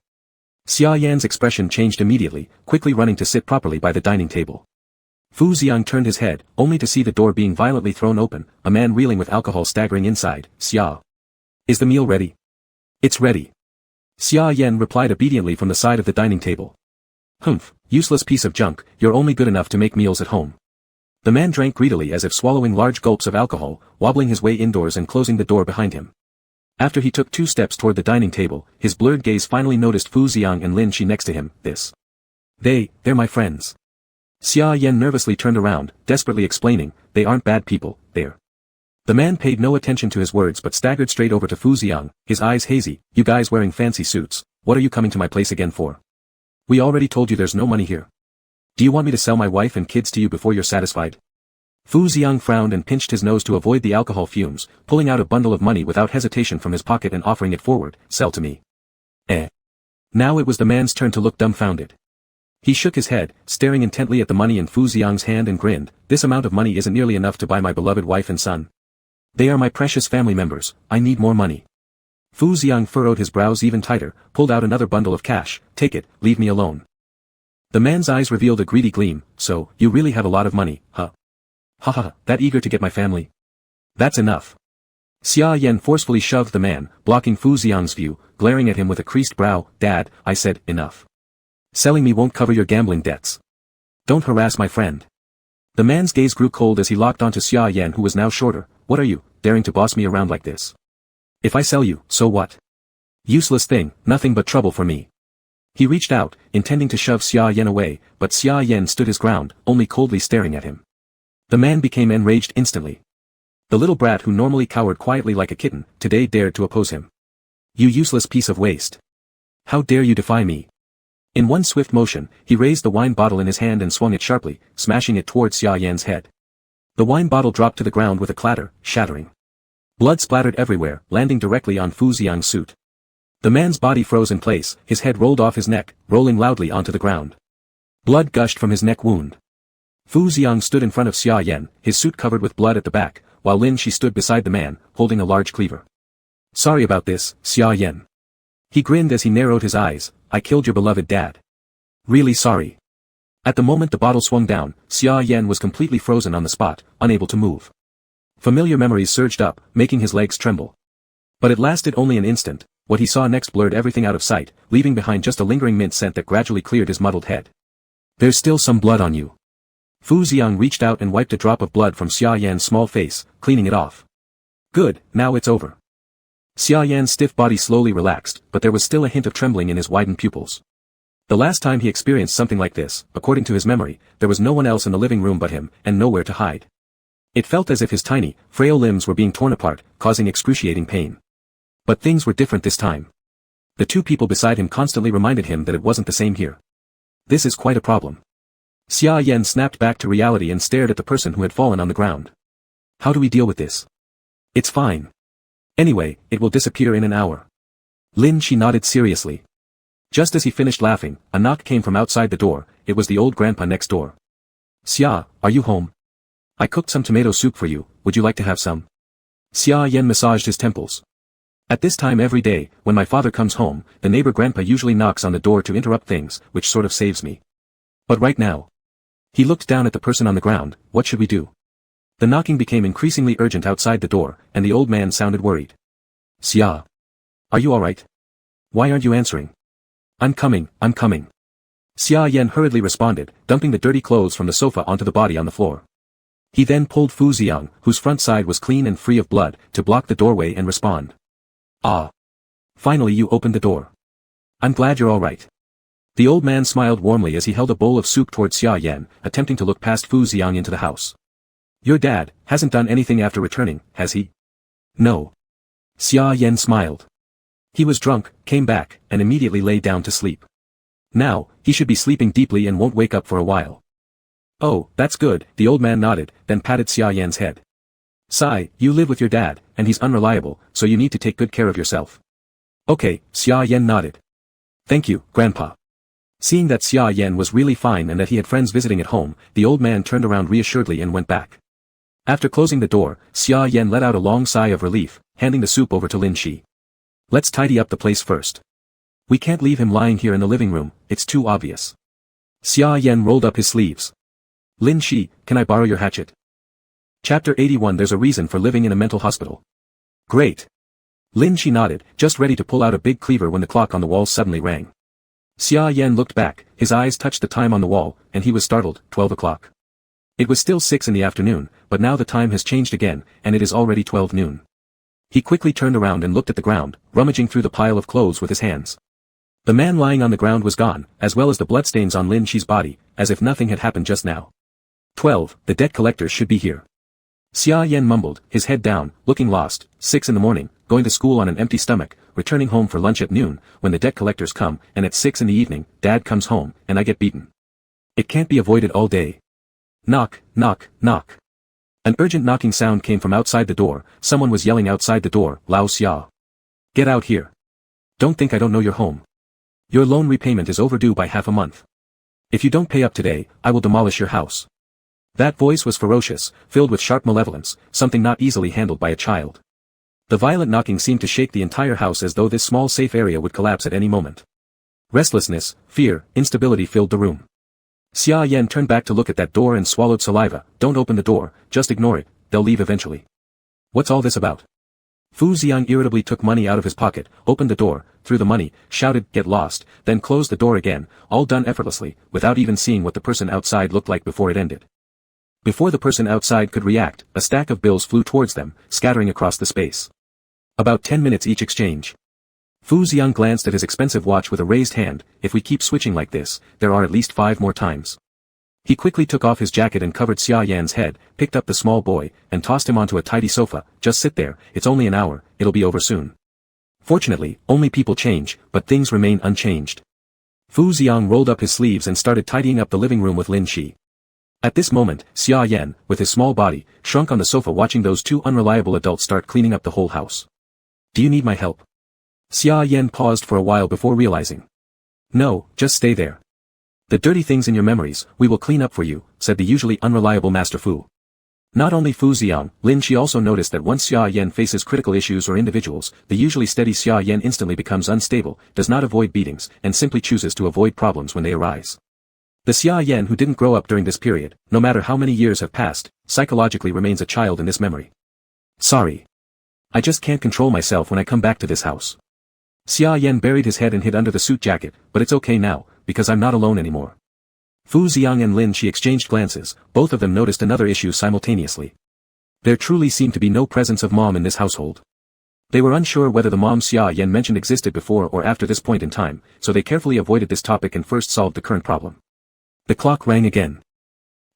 [SPEAKER 1] Xia Yan's expression changed immediately, quickly running to sit properly by the dining table. Fu Xiang turned his head, only to see the door being violently thrown open, a man reeling with alcohol staggering inside. Xia. Is the meal ready? It's ready. Xia Yan replied obediently from the side of the dining table. Humph, useless piece of junk, you're only good enough to make meals at home. The man drank greedily as if swallowing large gulps of alcohol, wobbling his way indoors and closing the door behind him. After he took 2 steps toward the dining table, his blurred gaze finally noticed Fu Xiang and Lin Shi next to him. They're my friends. Xia Yan nervously turned around, desperately explaining, they aren't bad people, they're. The man paid no attention to his words but staggered straight over to Fu Xiang, his eyes hazy. You guys wearing fancy suits, what are you coming to my place again for? We already told you there's no money here. Do you want me to sell my wife and kids to you before you're satisfied? Fu Xiang frowned and pinched his nose to avoid the alcohol fumes, pulling out a bundle of money without hesitation from his pocket and offering it forward. Sell to me. Now it was the man's turn to look dumbfounded. He shook his head, staring intently at the money in Fu Xiang's hand and grinned. This amount of money isn't nearly enough to buy my beloved wife and son. They are my precious family members, I need more money. Fu Xiang furrowed his brows even tighter, pulled out another bundle of cash. Take it, leave me alone. The man's eyes revealed a greedy gleam. So, you really have a lot of money, huh? Ha ha, that eager to get my family? That's enough. Xia Yan forcefully shoved the man, blocking Fu Xiang's view, glaring at him with a creased brow. Dad, I said, enough. Selling me won't cover your gambling debts. Don't harass my friend. The man's gaze grew cold as he locked onto Xia Yan, who was now shorter. What are you, daring to boss me around like this? If I sell you, so what? Useless thing, nothing but trouble for me. He reached out, intending to shove Xia Yan away, but Xia Yan stood his ground, only coldly staring at him. The man became enraged instantly. The little brat who normally cowered quietly like a kitten, today dared to oppose him. You useless piece of waste. How dare you defy me? In one swift motion, he raised the wine bottle in his hand and swung it sharply, smashing it towards Xia Yan's head. The wine bottle dropped to the ground with a clatter, shattering. Blood splattered everywhere, landing directly on Fu Xiang's suit. The man's body froze in place, his head rolled off his neck, rolling loudly onto the ground. Blood gushed from his neck wound. Fu Xiang stood in front of Xia Yan, his suit covered with blood at the back, while Lin Shi stood beside the man, holding a large cleaver. Sorry about this, Xia Yan. He grinned as he narrowed his eyes. I killed your beloved dad. Really sorry. At the moment the bottle swung down, Xia Yan was completely frozen on the spot, unable to move. Familiar memories surged up, making his legs tremble. But it lasted only an instant. What he saw next blurred everything out of sight, leaving behind just a lingering mint scent that gradually cleared his muddled head. There's still some blood on you. Fu Xiang reached out and wiped a drop of blood from Xia Yan's small face, cleaning it off. Good, now it's over. Xia Yan's stiff body slowly relaxed, but there was still a hint of trembling in his widened pupils. The last time he experienced something like this, according to his memory, there was no one else in the living room but him, and nowhere to hide. It felt as if his tiny, frail limbs were being torn apart, causing excruciating pain. But things were different this time. The 2 people beside him constantly reminded him that it wasn't the same here. This is quite a problem. Xia Yan snapped back to reality and stared at the person who had fallen on the ground. How do we deal with this? It's fine. Anyway, it will disappear in an hour. Lin Shi nodded seriously. Just as he finished laughing, a knock came from outside the door. It was the old grandpa next door. Xia, are you home? I cooked some tomato soup for you, would you like to have some? Xia Yan massaged his temples. At this time every day, when my father comes home, the neighbor grandpa usually knocks on the door to interrupt things, which sort of saves me. But right now. He looked down at the person on the ground. What should we do? The knocking became increasingly urgent outside the door, and the old man sounded worried. Xia. Are you alright? Why aren't you answering? I'm coming. Xia Yan hurriedly responded, dumping the dirty clothes from the sofa onto the body on the floor. He then pulled Fu Xiang, whose front side was clean and free of blood, to block the doorway and respond. Ah. Finally you opened the door. I'm glad you're alright. The old man smiled warmly as he held a bowl of soup towards Xia Yan, attempting to look past Fu Xiang into the house. Your dad hasn't done anything after returning, has he? No. Xia Yan smiled. He was drunk, came back, and immediately lay down to sleep. Now, he should be sleeping deeply and won't wake up for a while. Oh, that's good, the old man nodded, then patted Xia Yan's head. Sai, you live with your dad, and he's unreliable, so you need to take good care of yourself. Okay, Xia Yan nodded. Thank you, Grandpa. Seeing that Xia Yan was really fine and that he had friends visiting at home, the old man turned around reassuredly and went back. After closing the door, Xia Yan let out a long sigh of relief, handing the soup over to Lin Shi. Let's tidy up the place first. We can't leave him lying here in the living room, it's too obvious. Xia Yan rolled up his sleeves. Lin Shi, can I borrow your hatchet? Chapter 81. There's a reason for living in a mental hospital. Great. Lin Shi nodded, just ready to pull out a big cleaver when the clock on the wall suddenly rang. Xia Yan looked back, his eyes touched the time on the wall, and he was startled. 12 o'clock. It was still 6 in the afternoon, but now the time has changed again, and it is already 12 noon. He quickly turned around and looked at the ground, rummaging through the pile of clothes with his hands. The man lying on the ground was gone, as well as the bloodstains on Lin Shi's body, as if nothing had happened just now. 12. The debt collectors should be here. Xia Yan mumbled, his head down, looking lost. 6 in the morning, going to school on an empty stomach, returning home for lunch at noon, when the debt collectors come, and at 6 in the evening, Dad comes home, and I get beaten. It can't be avoided all day. Knock, knock, knock. An urgent knocking sound came from outside the door. Someone was yelling outside the door, Lao Xia. Get out here. Don't think I don't know you're home. Your loan repayment is overdue by half a month. If you don't pay up today, I will demolish your house. That voice was ferocious, filled with sharp malevolence, something not easily handled by a child. The violent knocking seemed to shake the entire house as though this small safe area would collapse at any moment. Restlessness, fear, instability filled the room. Xia Yan turned back to look at that door and swallowed saliva. Don't open the door, just ignore it, they'll leave eventually. What's all this about? Fu Xiang irritably took money out of his pocket, opened the door, threw the money, shouted, get lost, then closed the door again, all done effortlessly, without even seeing what the person outside looked like before it ended. Before the person outside could react, a stack of bills flew towards them, scattering across the space. About 10 minutes each exchange. Fu Xiang glanced at his expensive watch with a raised hand. If we keep switching like this, there are at least 5 more times. He quickly took off his jacket and covered Xia Yan's head, picked up the small boy, and tossed him onto a tidy sofa. Just sit there, it's only an hour, it'll be over soon. Fortunately, only people change, but things remain unchanged. Fu Xiang rolled up his sleeves and started tidying up the living room with Lin Shi. At this moment, Xia Yan, with his small body, shrunk on the sofa watching those 2 unreliable adults start cleaning up the whole house. Do you need my help? Xia Yan paused for a while before realizing. No, just stay there. The dirty things in your memories, we will clean up for you, said the usually unreliable Master Fu. Not only Fu Xiang, Lin Shi also noticed that once Xia Yan faces critical issues or individuals, the usually steady Xia Yan instantly becomes unstable, does not avoid beatings, and simply chooses to avoid problems when they arise. The Xia Yan who didn't grow up during this period, no matter how many years have passed, psychologically remains a child in this memory. Sorry. I just can't control myself when I come back to this house. Xia Yan buried his head and hid under the suit jacket, but it's okay now, because I'm not alone anymore. Fu Xiang and Lin Shi exchanged glances, both of them noticed another issue simultaneously. There truly seemed to be no presence of mom in this household. They were unsure whether the mom Xia Yan mentioned existed before or after this point in time, so they carefully avoided this topic and first solved the current problem. The clock rang again.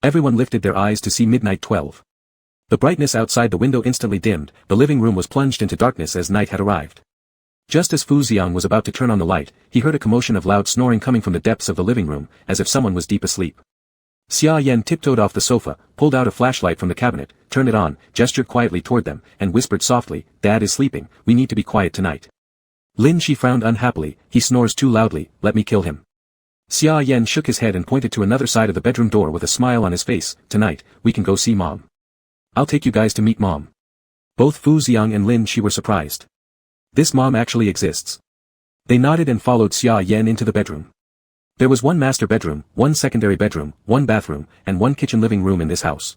[SPEAKER 1] Everyone lifted their eyes to see midnight 12. The brightness outside the window instantly dimmed, the living room was plunged into darkness as night had arrived. Just as Fu Xiang was about to turn on the light, he heard a commotion of loud snoring coming from the depths of the living room, as if someone was deep asleep. Xia Yan tiptoed off the sofa, pulled out a flashlight from the cabinet, turned it on, gestured quietly toward them, and whispered softly, Dad is sleeping, we need to be quiet tonight. Lin Shi frowned unhappily, he snores too loudly, let me kill him. Xia Yan shook his head and pointed to another side of the bedroom door with a smile on his face, tonight, we can go see Mom. I'll take you guys to meet Mom. Both Fu Xiang and Lin Shi were surprised. This Mom actually exists. They nodded and followed Xia Yan into the bedroom. There was one master bedroom, one secondary bedroom, one bathroom, and one kitchen living room in this house.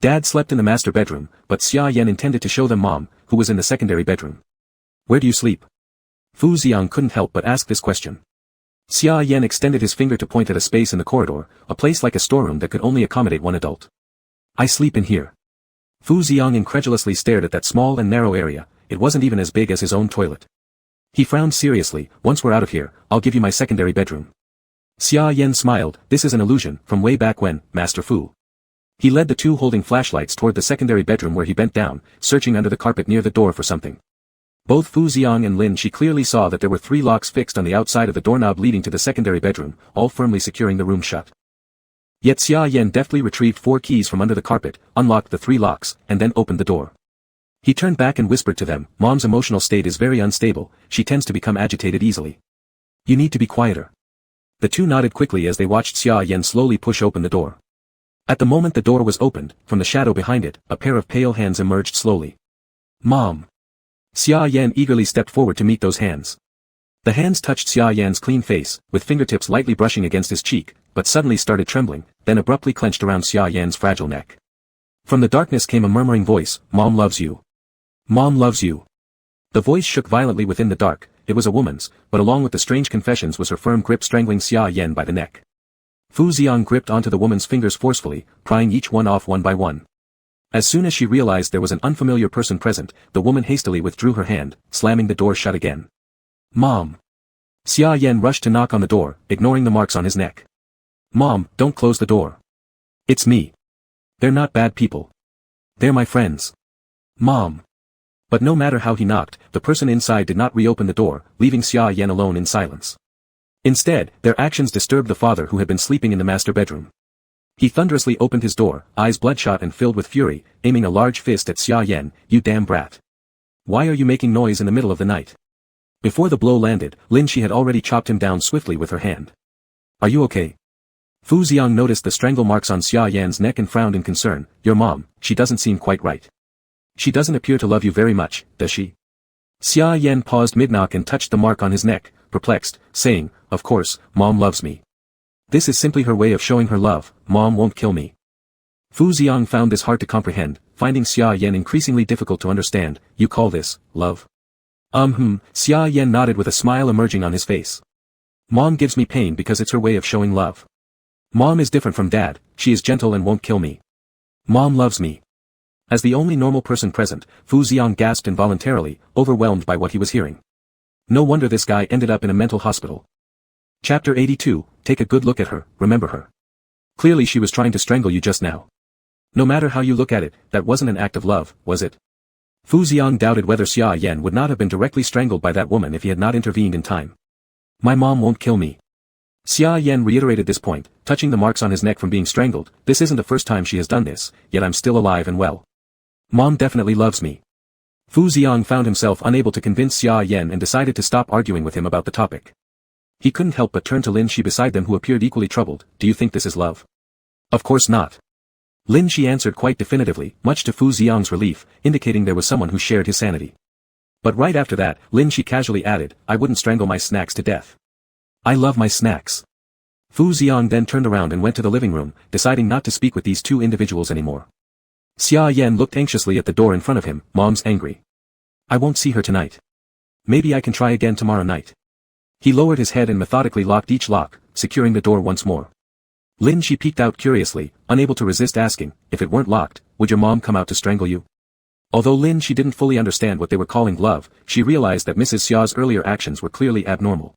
[SPEAKER 1] Dad slept in the master bedroom, but Xia Yan intended to show them Mom, who was in the secondary bedroom. Where do you sleep? Fu Xiang couldn't help but ask this question. Xia Yan extended his finger to point at a space in the corridor, a place like a storeroom that could only accommodate one adult. I sleep in here. Fu Xiang incredulously stared at that small and narrow area, it wasn't even as big as his own toilet. He frowned seriously, once we're out of here, I'll give you my secondary bedroom. Xia Yan smiled, this is an illusion, from way back when, Master Fu. He led the two holding flashlights toward the secondary bedroom where he bent down, searching under the carpet near the door for something. Both Fu Xiang and Lin Shi clearly saw that there were 3 locks fixed on the outside of the doorknob leading to the secondary bedroom, all firmly securing the room shut. Yet Xia Yan deftly retrieved 4 keys from under the carpet, unlocked the 3 locks, and then opened the door. He turned back and whispered to them, Mom's emotional state is very unstable, she tends to become agitated easily. You need to be quieter. The two nodded quickly as they watched Xia Yan slowly push open the door. At the moment the door was opened, from the shadow behind it, a pair of pale hands emerged slowly. Mom! Xia Yan eagerly stepped forward to meet those hands. The hands touched Xia Yan's clean face, with fingertips lightly brushing against his cheek, but suddenly started trembling, then abruptly clenched around Xia Yan's fragile neck. From the darkness came a murmuring voice, Mom loves you. Mom loves you. The voice shook violently within the dark. It was a woman's, but along with the strange confessions was her firm grip strangling Xia Yan by the neck. Fu Xiang gripped onto the woman's fingers forcefully, prying each one off one by one. As soon as she realized there was an unfamiliar person present, the woman hastily withdrew her hand, slamming the door shut again. Mom! Xia Yan rushed to knock on the door, ignoring the marks on his neck. Mom, don't close the door. It's me. They're not bad people. They're my friends. Mom! But no matter how he knocked, the person inside did not reopen the door, leaving Xia Yan alone in silence. Instead, their actions disturbed the father who had been sleeping in the master bedroom. He thunderously opened his door, eyes bloodshot and filled with fury, aiming a large fist at Xia Yan. You damn brat. Why are you making noise in the middle of the night? Before the blow landed, Lin Shi had already chopped him down swiftly with her hand. Are you okay? Fu Xiang noticed the strangle marks on Xia Yan's neck and frowned in concern. Your mom, she doesn't seem quite right. She doesn't appear to love you very much, does she? Xia Yan paused mid-knock and touched the mark on his neck, perplexed, saying, Of course, Mom loves me. This is simply her way of showing her love. Mom won't kill me. Fu Xiang found this hard to comprehend, finding Xia Yan increasingly difficult to understand. You call this love? Xia Yan nodded with a smile emerging on his face. Mom gives me pain because it's her way of showing love. Mom is different from Dad, she is gentle and won't kill me. Mom loves me. As the only normal person present, Fu Xiang gasped involuntarily, overwhelmed by what he was hearing. No wonder this guy ended up in a mental hospital. Chapter 82, Take a good look at her, remember her. Clearly she was trying to strangle you just now. No matter how you look at it, that wasn't an act of love, was it? Fu Xiang doubted whether Xia Yan would not have been directly strangled by that woman if he had not intervened in time. My mom won't kill me. Xia Yan reiterated this point, touching the marks on his neck from being strangled. This isn't the first time she has done this, yet I'm still alive and well. Mom definitely loves me. Fu Xiang found himself unable to convince Xia Yan and decided to stop arguing with him about the topic. He couldn't help but turn to Lin Shi beside them who appeared equally troubled. Do you think this is love? Of course not. Lin Shi answered quite definitively, much to Fu Xiang's relief, indicating there was someone who shared his sanity. But right after that, Lin Shi casually added, I wouldn't strangle my snacks to death. I love my snacks. Fu Xiang then turned around and went to the living room, deciding not to speak with these two individuals anymore. Xia Yan looked anxiously at the door in front of him. Mom's angry. I won't see her tonight. Maybe I can try again tomorrow night. He lowered his head and methodically locked each lock, securing the door once more. Lin Shi peeked out curiously, unable to resist asking, if it weren't locked, would your mom come out to strangle you? Although Lin Shi didn't fully understand what they were calling love, she realized that Mrs. Xia's earlier actions were clearly abnormal.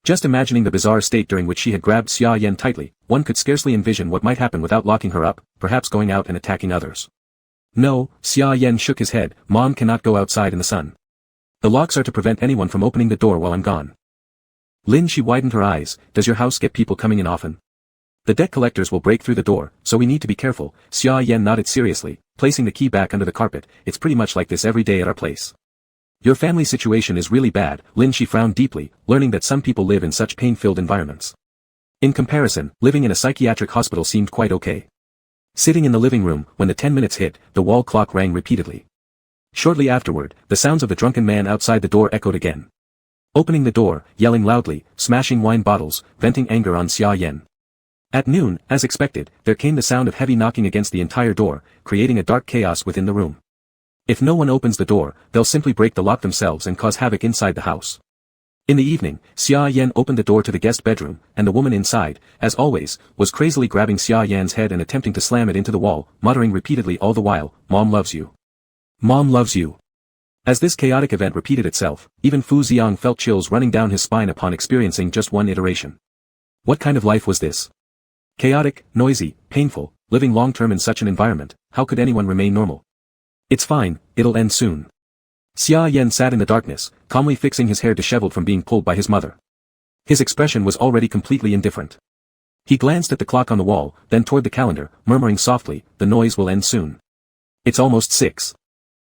[SPEAKER 1] Just imagining the bizarre state during which she had grabbed Xia Yan tightly, one could scarcely envision what might happen without locking her up, perhaps going out and attacking others. No, Xia Yan shook his head. Mom cannot go outside in the sun. The locks are to prevent anyone from opening the door while I'm gone. Lin Shi widened her eyes. Does your house get people coming in often? The debt collectors will break through the door, so we need to be careful. Xia Yan nodded seriously, placing the key back under the carpet. It's pretty much like this every day at our place. Your family situation is really bad. Lin Shi frowned deeply, learning that some people live in such pain-filled environments. In comparison, living in a psychiatric hospital seemed quite okay. Sitting in the living room, when the 10 minutes hit, the wall clock rang repeatedly. Shortly afterward, the sounds of the drunken man outside the door echoed again. Opening the door, yelling loudly, smashing wine bottles, venting anger on Xia Yan. At noon, as expected, there came the sound of heavy knocking against the entire door, creating a dark chaos within the room. If no one opens the door, they'll simply break the lock themselves and cause havoc inside the house. In the evening, Xia Yan opened the door to the guest bedroom, and the woman inside, as always, was crazily grabbing Xia Yan's head and attempting to slam it into the wall, muttering repeatedly all the while, Mom loves you. Mom loves you. As this chaotic event repeated itself, even Fu Xiang felt chills running down his spine upon experiencing just one iteration. What kind of life was this? Chaotic, noisy, painful, living long-term in such an environment, how could anyone remain normal? It's fine, it'll end soon. Xia Yan sat in the darkness, calmly fixing his hair disheveled from being pulled by his mother. His expression was already completely indifferent. He glanced at the clock on the wall, then toward the calendar, murmuring softly, the noise will end soon. It's almost 6.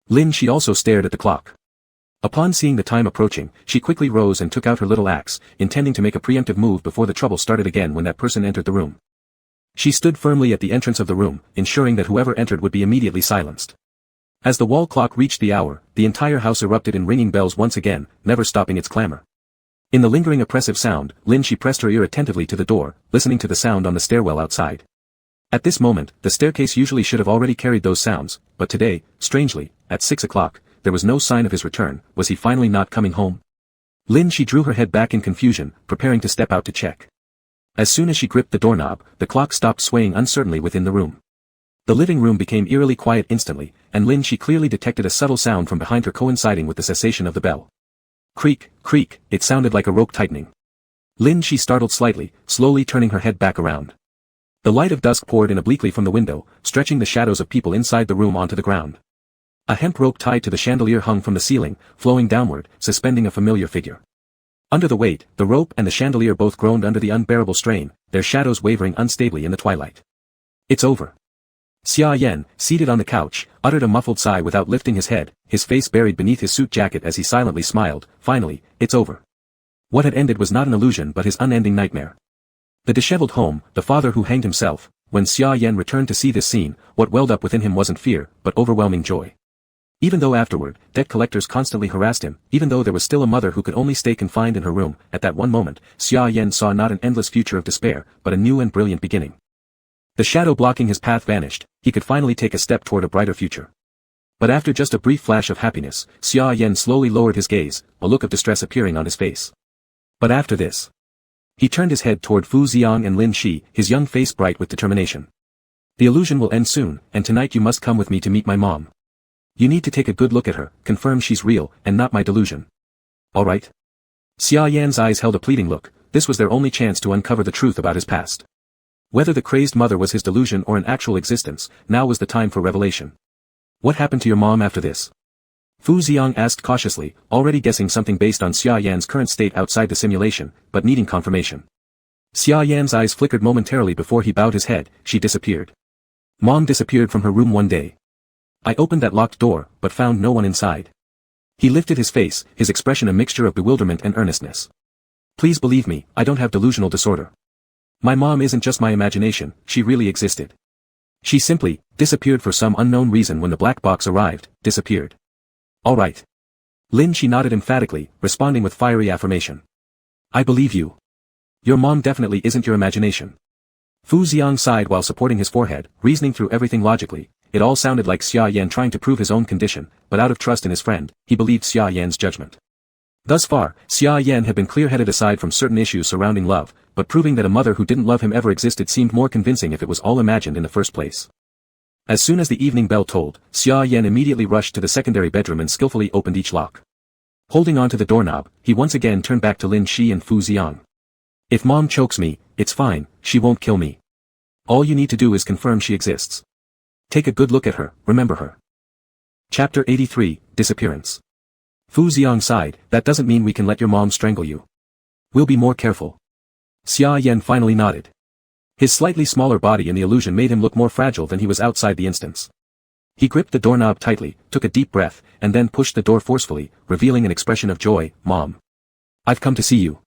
[SPEAKER 1] Lin Shi also stared at the clock. Upon seeing the time approaching, she quickly rose and took out her little axe, intending to make a preemptive move before the trouble started again when that person entered the room. She stood firmly at the entrance of the room, ensuring that whoever entered would be immediately silenced. As the wall clock reached the hour, the entire house erupted in ringing bells once again, never stopping its clamor. In the lingering oppressive sound, she pressed her ear attentively to the door, listening to the sound on the stairwell outside. At this moment, the staircase usually should have already carried those sounds, but today, strangely, at 6 o'clock, there was no sign of his return. Was he finally not coming home? She drew her head back in confusion, preparing to step out to check. As soon as she gripped the doorknob, the clock stopped swaying uncertainly within the room. The living room became eerily quiet instantly, and she clearly detected a subtle sound from behind her coinciding with the cessation of the bell. Creak, creak, it sounded like a rope tightening. She startled slightly, slowly turning her head back around. The light of dusk poured in obliquely from the window, stretching the shadows of people inside the room onto the ground. A hemp rope tied to the chandelier hung from the ceiling, flowing downward, suspending a familiar figure. Under the weight, the rope and the chandelier both groaned under the unbearable strain, their shadows wavering unstably in the twilight. It's over. Xia Yan, seated on the couch, uttered a muffled sigh without lifting his head, his face buried beneath his suit jacket as he silently smiled. Finally, it's over. What had ended was not an illusion but his unending nightmare. The disheveled home, the father who hanged himself. When Xia Yan returned to see this scene, what welled up within him wasn't fear, but overwhelming joy. Even though afterward, debt collectors constantly harassed him, even though there was still a mother who could only stay confined in her room, at that one moment, Xia Yan saw not an endless future of despair, but a new and brilliant beginning. The shadow blocking his path vanished, he could finally take a step toward a brighter future. But after just a brief flash of happiness, Xia Yan slowly lowered his gaze, a look of distress appearing on his face. But after this, he turned his head toward Fu Xiang and Lin Shi, his young face bright with determination. The illusion will end soon, and tonight you must come with me to meet my mom. You need to take a good look at her, confirm she's real, and not my delusion. All right? Xia Yan's eyes held a pleading look. This was their only chance to uncover the truth about his past. Whether the crazed mother was his delusion or an actual existence, now was the time for revelation. What happened to your mom after this? Fu Xiang asked cautiously, already guessing something based on Xia Yan's current state outside the simulation, but needing confirmation. Xia Yan's eyes flickered momentarily before he bowed his head. She disappeared. Mom disappeared from her room one day. I opened that locked door, but found no one inside. He lifted his face, his expression a mixture of bewilderment and earnestness. Please believe me, I don't have delusional disorder. My mom isn't just my imagination, she really existed. She simply disappeared for some unknown reason when the black box arrived, disappeared. All right. Lin Shi nodded emphatically, responding with fiery affirmation. I believe you. Your mom definitely isn't your imagination. Fu Xiang sighed while supporting his forehead, reasoning through everything logically. It all sounded like Xia Yan trying to prove his own condition, but out of trust in his friend, he believed Xia Yan's judgment. Thus far, Xia Yan had been clear-headed aside from certain issues surrounding love, but proving that a mother who didn't love him ever existed seemed more convincing if it was all imagined in the first place. As soon as the evening bell tolled, Xia Yan immediately rushed to the secondary bedroom and skillfully opened each lock. Holding onto the doorknob, he once again turned back to Lin Shi and Fu Xiang. If mom chokes me, it's fine, she won't kill me. All you need to do is confirm she exists. Take a good look at her, remember her. Chapter 83, Disappearance. Fu Xiang sighed, that doesn't mean we can let your mom strangle you. We'll be more careful. Xia Yan finally nodded. His slightly smaller body in the illusion made him look more fragile than he was outside the instance. He gripped the doorknob tightly, took a deep breath, and then pushed the door forcefully, revealing an expression of joy. Mom. I've come to see you.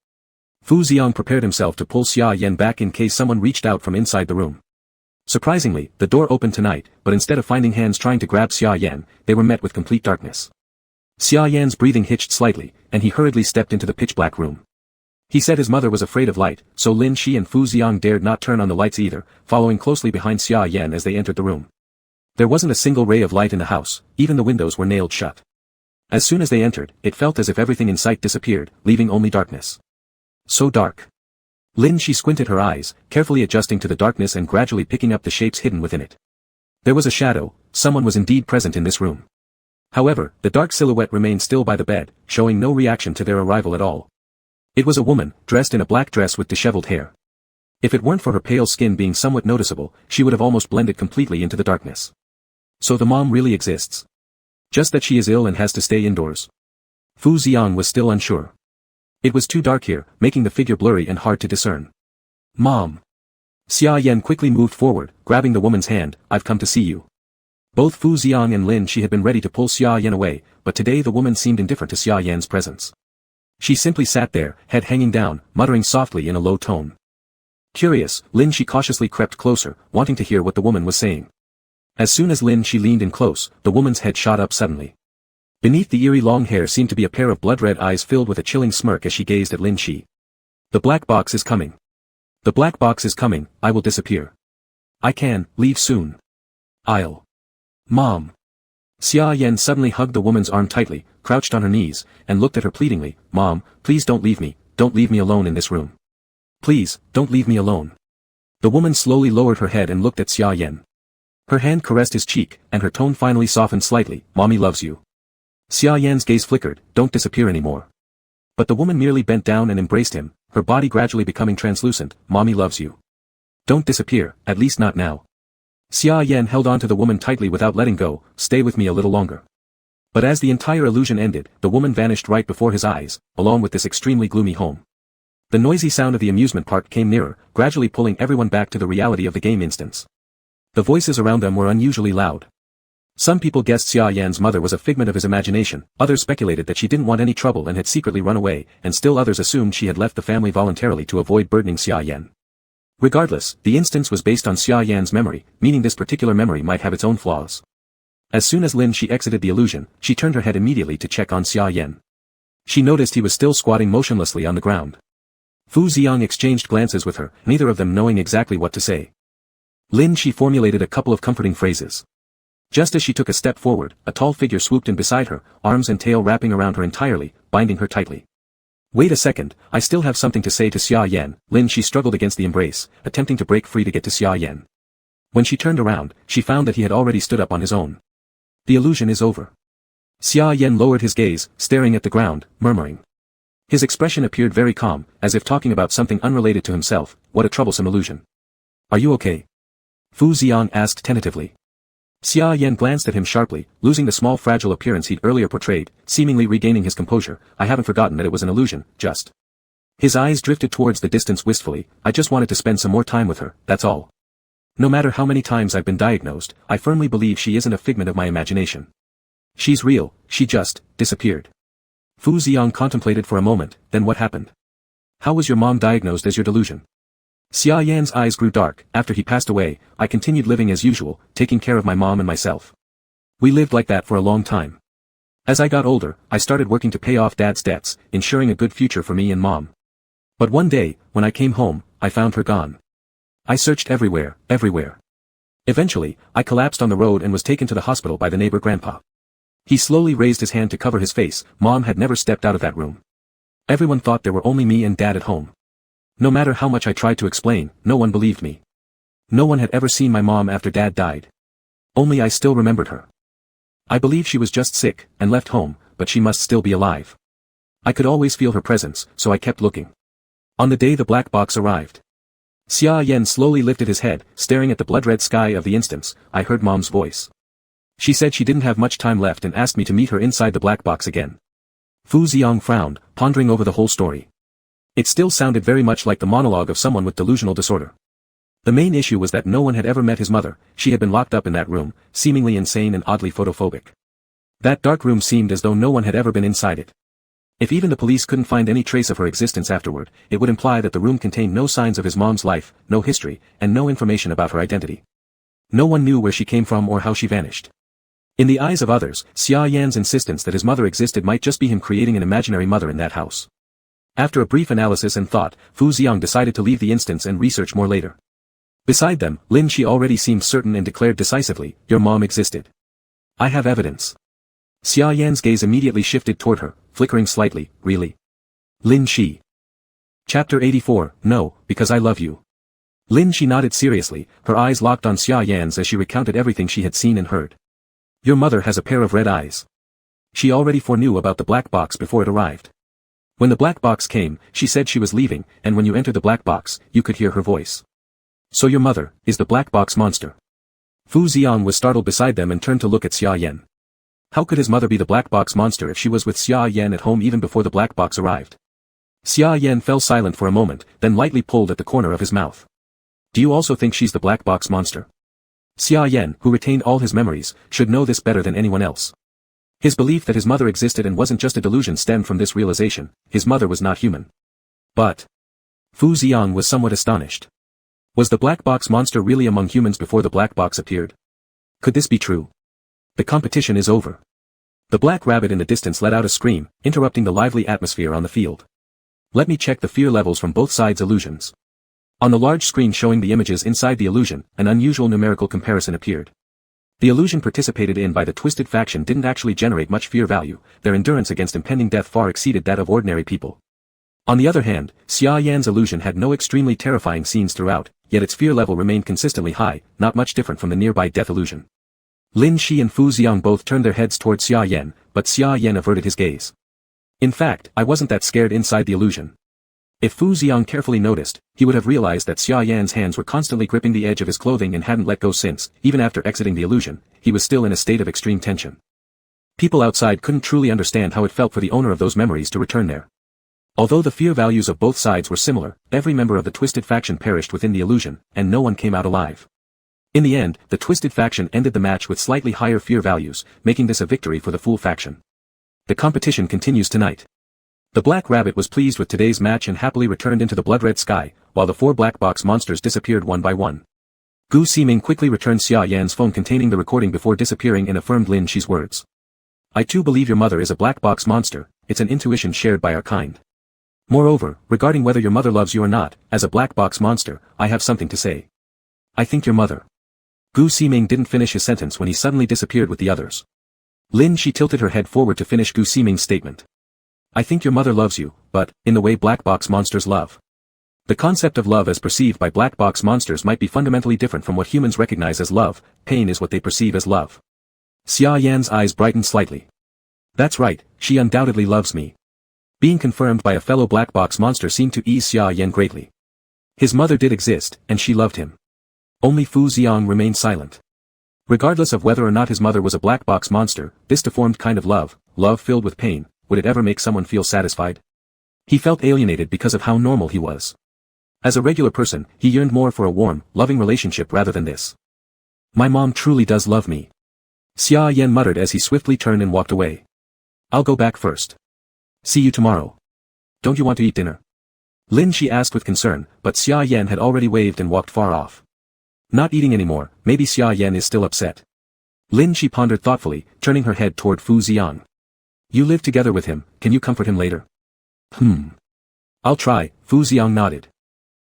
[SPEAKER 1] Fu Xiang prepared himself to pull Xia Yan back in case someone reached out from inside the room. Surprisingly, the door opened tonight, but instead of finding hands trying to grab Xia Yan, they were met with complete darkness. Xia Yan's breathing hitched slightly, and he hurriedly stepped into the pitch-black room. He said his mother was afraid of light, so Lin Shi and Fu Xiang dared not turn on the lights either, following closely behind Xia Yan as they entered the room. There wasn't a single ray of light in the house, even the windows were nailed shut. As soon as they entered, it felt as if everything in sight disappeared, leaving only darkness. So dark. Lin Shi squinted her eyes, carefully adjusting to the darkness and gradually picking up the shapes hidden within it. There was a shadow, someone was indeed present in this room. However, the dark silhouette remained still by the bed, showing no reaction to their arrival at all. It was a woman, dressed in a black dress with disheveled hair. If it weren't for her pale skin being somewhat noticeable, she would have almost blended completely into the darkness. So the mom really exists. Just that she is ill and has to stay indoors. Fu Xiang was still unsure. It was too dark here, making the figure blurry and hard to discern. Mom. Xia Yan quickly moved forward, grabbing the woman's hand. I've come to see you. Both Fu Xiang and Lin Shi had been ready to pull Xia Yan away, but today the woman seemed indifferent to Xia Yan's presence. She simply sat there, head hanging down, muttering softly in a low tone. Curious, Lin Shi cautiously crept closer, wanting to hear what the woman was saying. As soon as Lin Shi leaned in close, the woman's head shot up suddenly. Beneath the eerie long hair seemed to be a pair of blood-red eyes filled with a chilling smirk as she gazed at Lin Shi. The black box is coming. The black box is coming, I will disappear. I can, leave soon. I'll. Mom. Xia Yan suddenly hugged the woman's arm tightly, crouched on her knees, and looked at her pleadingly. Mom, please don't leave me alone in this room. Please, don't leave me alone. The woman slowly lowered her head and looked at Xia Yan. Her hand caressed his cheek, and her tone finally softened slightly. Mommy loves you. Xia Yan's gaze flickered. Don't disappear anymore. But the woman merely bent down and embraced him, her body gradually becoming translucent. Mommy loves you. Don't disappear, at least not now. Xia Yan held on to the woman tightly without letting go. Stay with me a little longer. But as the entire illusion ended, the woman vanished right before his eyes, along with this extremely gloomy home. The noisy sound of the amusement park came nearer, gradually pulling everyone back to the reality of the game instance. The voices around them were unusually loud. Some people guessed Xia Yan's mother was a figment of his imagination, others speculated that she didn't want any trouble and had secretly run away, and still others assumed she had left the family voluntarily to avoid burdening Xia Yan. Regardless, the instance was based on Xia Yan's memory, meaning this particular memory might have its own flaws. As soon as Lin Shi exited the illusion, she turned her head immediately to check on Xia Yan. She noticed he was still squatting motionlessly on the ground. Fu Xiang exchanged glances with her, neither of them knowing exactly what to say. Lin Shi formulated a couple of comforting phrases. Just as she took a step forward, a tall figure swooped in beside her, arms and tail wrapping around her entirely, binding her tightly. Wait a second, I still have something to say to Xia Yan. Lin Shi struggled against the embrace, attempting to break free to get to Xia Yan. When she turned around, she found that he had already stood up on his own. The illusion is over. Xia Yan lowered his gaze, staring at the ground, murmuring. His expression appeared very calm, as if talking about something unrelated to himself. What a troublesome illusion. Are you okay? Fu Xiang asked tentatively. Xia Yan glanced at him sharply, losing the small fragile appearance he'd earlier portrayed, seemingly regaining his composure. I haven't forgotten that it was an illusion, just. His eyes drifted towards the distance wistfully. I just wanted to spend some more time with her, that's all. No matter how many times I've been diagnosed, I firmly believe she isn't a figment of my imagination. She's real, she just disappeared. Fu Xiang contemplated for a moment, then what happened? How was your mom diagnosed as your delusion? Xia Yan's eyes grew dark. After he passed away, I continued living as usual, taking care of my mom and myself. We lived like that for a long time. As I got older, I started working to pay off Dad's debts, ensuring a good future for me and Mom. But one day, when I came home, I found her gone. I searched everywhere, everywhere. Eventually, I collapsed on the road and was taken to the hospital by the neighbor grandpa. He slowly raised his hand to cover his face. Mom had never stepped out of that room. Everyone thought there were only me and Dad at home. No matter how much I tried to explain, no one believed me. No one had ever seen my mom after Dad died. Only I still remembered her. I believe she was just sick, and left home, but she must still be alive. I could always feel her presence, so I kept looking. On the day the black box arrived. Xia Yan slowly lifted his head, staring at the blood-red sky of the instance. I heard Mom's voice. She said she didn't have much time left and asked me to meet her inside the black box again. Fu Xiang frowned, pondering over the whole story. It still sounded very much like the monologue of someone with delusional disorder. The main issue was that no one had ever met his mother. She had been locked up in that room, seemingly insane and oddly photophobic. That dark room seemed as though no one had ever been inside it. If even the police couldn't find any trace of her existence afterward, it would imply that the room contained no signs of his mom's life, no history, and no information about her identity. No one knew where she came from or how she vanished. In the eyes of others, Xia Yan's insistence that his mother existed might just be him creating an imaginary mother in that house. After a brief analysis and thought, Fu Xiang decided to leave the instance and research more later. Beside them, Lin Shi already seemed certain and declared decisively, your mom existed. I have evidence. Xia Yan's gaze immediately shifted toward her, flickering slightly. Really? Lin Shi. Chapter 84, No, because I love you. Lin Shi nodded seriously, her eyes locked on Xia Yan's as she recounted everything she had seen and heard. Your mother has a pair of red eyes. She already foreknew about the black box before it arrived. When the black box came, she said she was leaving, and when you entered the black box, you could hear her voice. So your mother is the black box monster. Fu Xiang was startled beside them and turned to look at Xia Yan. How could his mother be the black box monster if she was with Xia Yan at home even before the black box arrived? Xia Yan fell silent for a moment, then lightly pulled at the corner of his mouth. Do you also think she's the black box monster? Xia Yan, who retained all his memories, should know this better than anyone else. His belief that his mother existed and wasn't just a delusion stemmed from this realization: his mother was not human. But Fu Xiang was somewhat astonished. Was the black box monster really among humans before the black box appeared? Could this be true? The competition is over. The black rabbit in the distance let out a scream, interrupting the lively atmosphere on the field. Let me check the fear levels from both sides' illusions. On the large screen showing the images inside the illusion, an unusual numerical comparison appeared. The illusion participated in by the twisted faction didn't actually generate much fear value, their endurance against impending death far exceeded that of ordinary people. On the other hand, Xia Yan's illusion had no extremely terrifying scenes throughout, yet its fear level remained consistently high, not much different from the nearby death illusion. Lin Shi and Fu Xiang both turned their heads toward Xia Yan, but Xia Yan averted his gaze. In fact, I wasn't that scared inside the illusion. If Fu Xiang carefully noticed, he would have realized that Xia Yan's hands were constantly gripping the edge of his clothing and hadn't let go since, even after exiting the illusion, he was still in a state of extreme tension. People outside couldn't truly understand how it felt for the owner of those memories to return there. Although the fear values of both sides were similar, every member of the twisted faction perished within the illusion, and no one came out alive. In the end, the twisted faction ended the match with slightly higher fear values, making this a victory for the Fool faction. The competition continues tonight. The black rabbit was pleased with today's match and happily returned into the blood-red sky, while the 4 black box monsters disappeared one by one. Gu Ximing quickly returned Xia Yan's phone containing the recording before disappearing and affirmed Lin Shi's words. I too believe your mother is a black box monster, it's an intuition shared by our kind. Moreover, regarding whether your mother loves you or not, as a black box monster, I have something to say. I think your mother. Gu Ximing didn't finish his sentence when he suddenly disappeared with the others. Lin Shi tilted her head forward to finish Gu Ximing's statement. I think your mother loves you, but, in the way black box monsters love. The concept of love as perceived by black box monsters might be fundamentally different from what humans recognize as love, pain is what they perceive as love. Xia Yan's eyes brightened slightly. That's right, she undoubtedly loves me. Being confirmed by a fellow black box monster seemed to ease Xia Yan greatly. His mother did exist, and she loved him. Only Fu Xiang remained silent. Regardless of whether or not his mother was a black box monster, this deformed kind of love, love filled with pain, would it ever make someone feel satisfied? He felt alienated because of how normal he was. As a regular person, he yearned more for a warm, loving relationship rather than this. My mom truly does love me. Xia Yan muttered as he swiftly turned and walked away. I'll go back first. See you tomorrow. Don't you want to eat dinner? Lin Shi asked with concern, but Xia Yan had already waved and walked far off. Not eating anymore, maybe Xia Yan is still upset. Lin Shi pondered thoughtfully, turning her head toward Fu Xiang. You live together with him, can you comfort him later? I'll try, Fu Xiang nodded.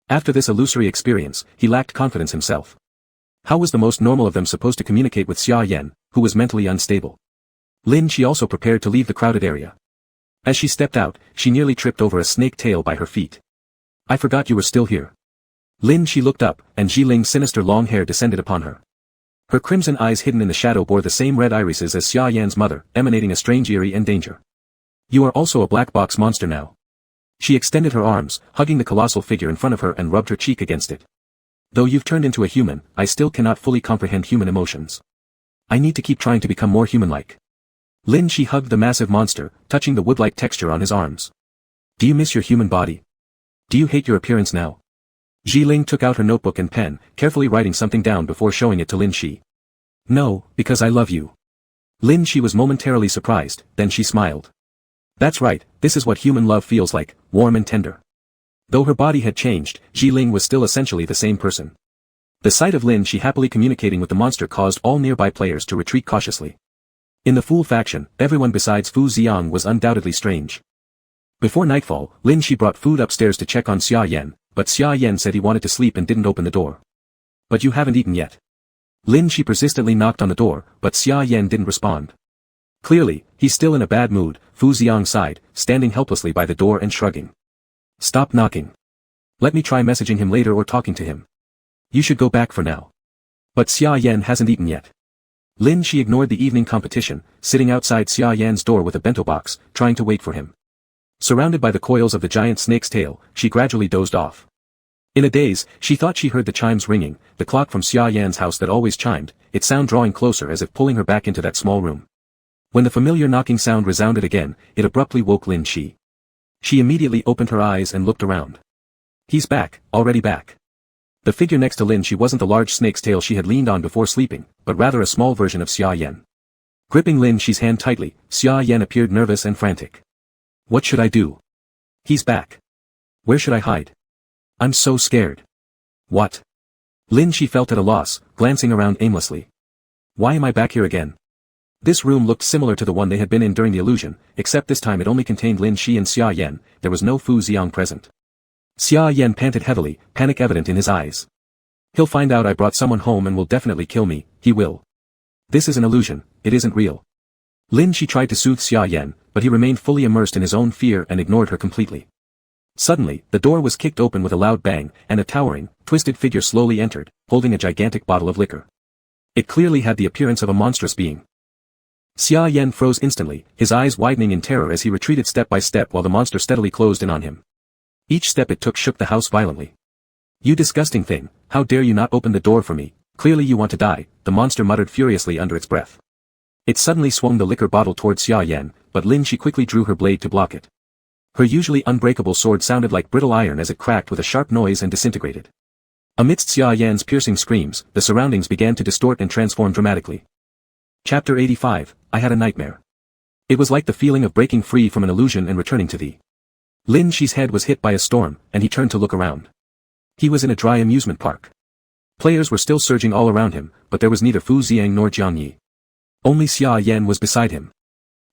[SPEAKER 1] After this illusory experience, he lacked confidence himself. How was the most normal of them supposed to communicate with Xia Yan, who was mentally unstable? Lin Shi also prepared to leave the crowded area. As she stepped out, she nearly tripped over a snake tail by her feet. I forgot you were still here. Lin Shi looked up, and Jiling's sinister long hair descended upon her. Her crimson eyes hidden in the shadow bore the same red irises as Xia Yan's mother, emanating a strange eerie and danger. You are also a black box monster now. She extended her arms, hugging the colossal figure in front of her and rubbed her cheek against it. Though you've turned into a human, I still cannot fully comprehend human emotions. I need to keep trying to become more human-like. Lin Shi hugged the massive monster, touching the wood-like texture on his arms. Do you miss your human body? Do you hate your appearance now? Jiling took out her notebook and pen, carefully writing something down before showing it to Lin Shi. No, because I love you. Lin Shi was momentarily surprised, then she smiled. That's right, this is what human love feels like, warm and tender. Though her body had changed, Jiling was still essentially the same person. The sight of Lin Shi happily communicating with the monster caused all nearby players to retreat cautiously. In the Fool faction, everyone besides Fu Xiang was undoubtedly strange. Before nightfall, Lin Shi brought food upstairs to check on Xia Yan, but Xia Yan said he wanted to sleep and didn't open the door. But you haven't eaten yet. Lin Shi persistently knocked on the door, but Xia Yan didn't respond. Clearly, he's still in a bad mood, Fu Xiang sighed, standing helplessly by the door and shrugging. Stop knocking. Let me try messaging him later or talking to him. You should go back for now. But Xia Yan hasn't eaten yet. Lin Shi ignored the evening competition, sitting outside Xia Yan's door with a bento box, trying to wait for him. Surrounded by the coils of the giant snake's tail, she gradually dozed off. In a daze, she thought she heard the chimes ringing, the clock from Xia Yan's house that always chimed, its sound drawing closer as if pulling her back into that small room. When the familiar knocking sound resounded again, it abruptly woke Lin Shi. She immediately opened her eyes and looked around. He's back, already back. The figure next to Lin Shi wasn't the large snake's tail she had leaned on before sleeping, but rather a small version of Xia Yan. Gripping Lin Shi's hand tightly, Xia Yan appeared nervous and frantic. What should I do? He's back. Where should I hide? I'm so scared. What? Lin Shi felt at a loss, glancing around aimlessly. Why am I back here again? This room looked similar to the one they had been in during the illusion, except this time it only contained Lin Shi and Xia Yan, there was no Fu Xiang present. Xia Yan panted heavily, panic evident in his eyes. He'll find out I brought someone home and will definitely kill me, he will. This is an illusion, it isn't real. Lin Shi tried to soothe Xia Yan, but he remained fully immersed in his own fear and ignored her completely. Suddenly, the door was kicked open with a loud bang, and a towering, twisted figure slowly entered, holding a gigantic bottle of liquor. It clearly had the appearance of a monstrous being. Xia Yan froze instantly, his eyes widening in terror as he retreated step by step while the monster steadily closed in on him. Each step it took shook the house violently. You disgusting thing, how dare you not open the door for me, clearly you want to die, the monster muttered furiously under its breath. It suddenly swung the liquor bottle towards Xia Yan, but Lin Shi quickly drew her blade to block it. Her usually unbreakable sword sounded like brittle iron as it cracked with a sharp noise and disintegrated. Amidst Xia Yan's piercing screams, the surroundings began to distort and transform dramatically. Chapter 85, I had a nightmare. It was like the feeling of breaking free from an illusion and returning to the. Lin Shi's head was hit by a storm, and he turned to look around. He was in a dry amusement park. Players were still surging all around him, but there was neither Fu Xiang nor Jiang Yi. Only Xia Yan was beside him.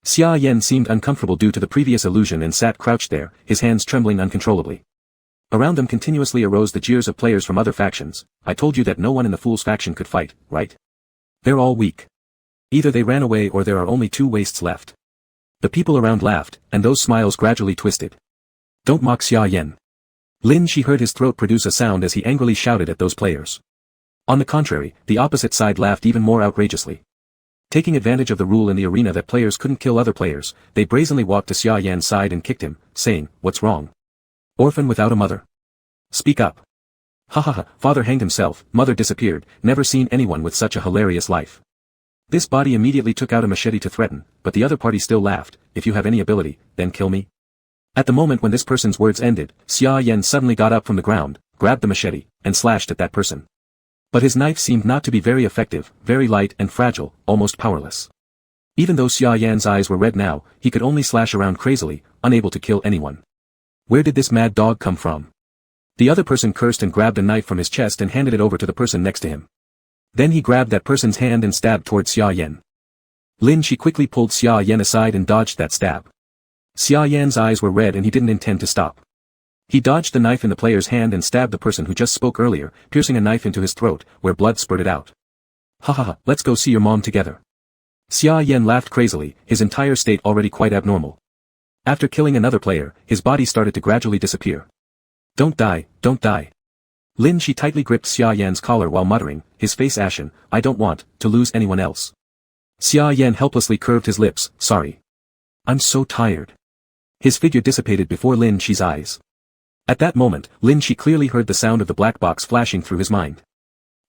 [SPEAKER 1] Xia Yan seemed uncomfortable due to the previous illusion and sat crouched there, his hands trembling uncontrollably. Around them continuously arose the jeers of players from other factions. I told you that no one in the Fool's faction could fight, right? They're all weak. Either they ran away or there are only two wastes left. The people around laughed, and those smiles gradually twisted. Don't mock Xia Yan. Lin Shi heard his throat produce a sound as he angrily shouted at those players. On the contrary, the opposite side laughed even more outrageously. Taking advantage of the rule in the arena that players couldn't kill other players, they brazenly walked to Xia Yan's side and kicked him, saying, "What's wrong? Orphan without a mother? Speak up." Ha ha ha, father hanged himself, mother disappeared, never seen anyone with such a hilarious life. This body immediately took out a machete to threaten, but the other party still laughed, if you have any ability, then kill me. At the moment when this person's words ended, Xia Yan suddenly got up from the ground, grabbed the machete, and slashed at that person. But his knife seemed not to be very effective, very light and fragile, almost powerless. Even though Xia Yan's eyes were red now, he could only slash around crazily, unable to kill anyone. Where did this mad dog come from? The other person cursed and grabbed a knife from his chest and handed it over to the person next to him. Then he grabbed that person's hand and stabbed towards Xia Yan. Lin Shi quickly pulled Xia Yan aside and dodged that stab. Xia Yan's eyes were red and he didn't intend to stop. He dodged the knife in the player's hand and stabbed the person who just spoke earlier, piercing a knife into his throat, where blood spurted out. Ha ha ha, let's go see your mom together. Xia Yan laughed crazily, his entire state already quite abnormal. After killing another player, his body started to gradually disappear. Don't die, don't die. Lin Shi tightly gripped Xia Yan's collar while muttering, his face ashen, I don't want to lose anyone else. Xia Yan helplessly curved his lips, sorry. I'm so tired. His figure dissipated before Lin Shi's eyes. At that moment, Lin Shi clearly heard the sound of the black box flashing through his mind.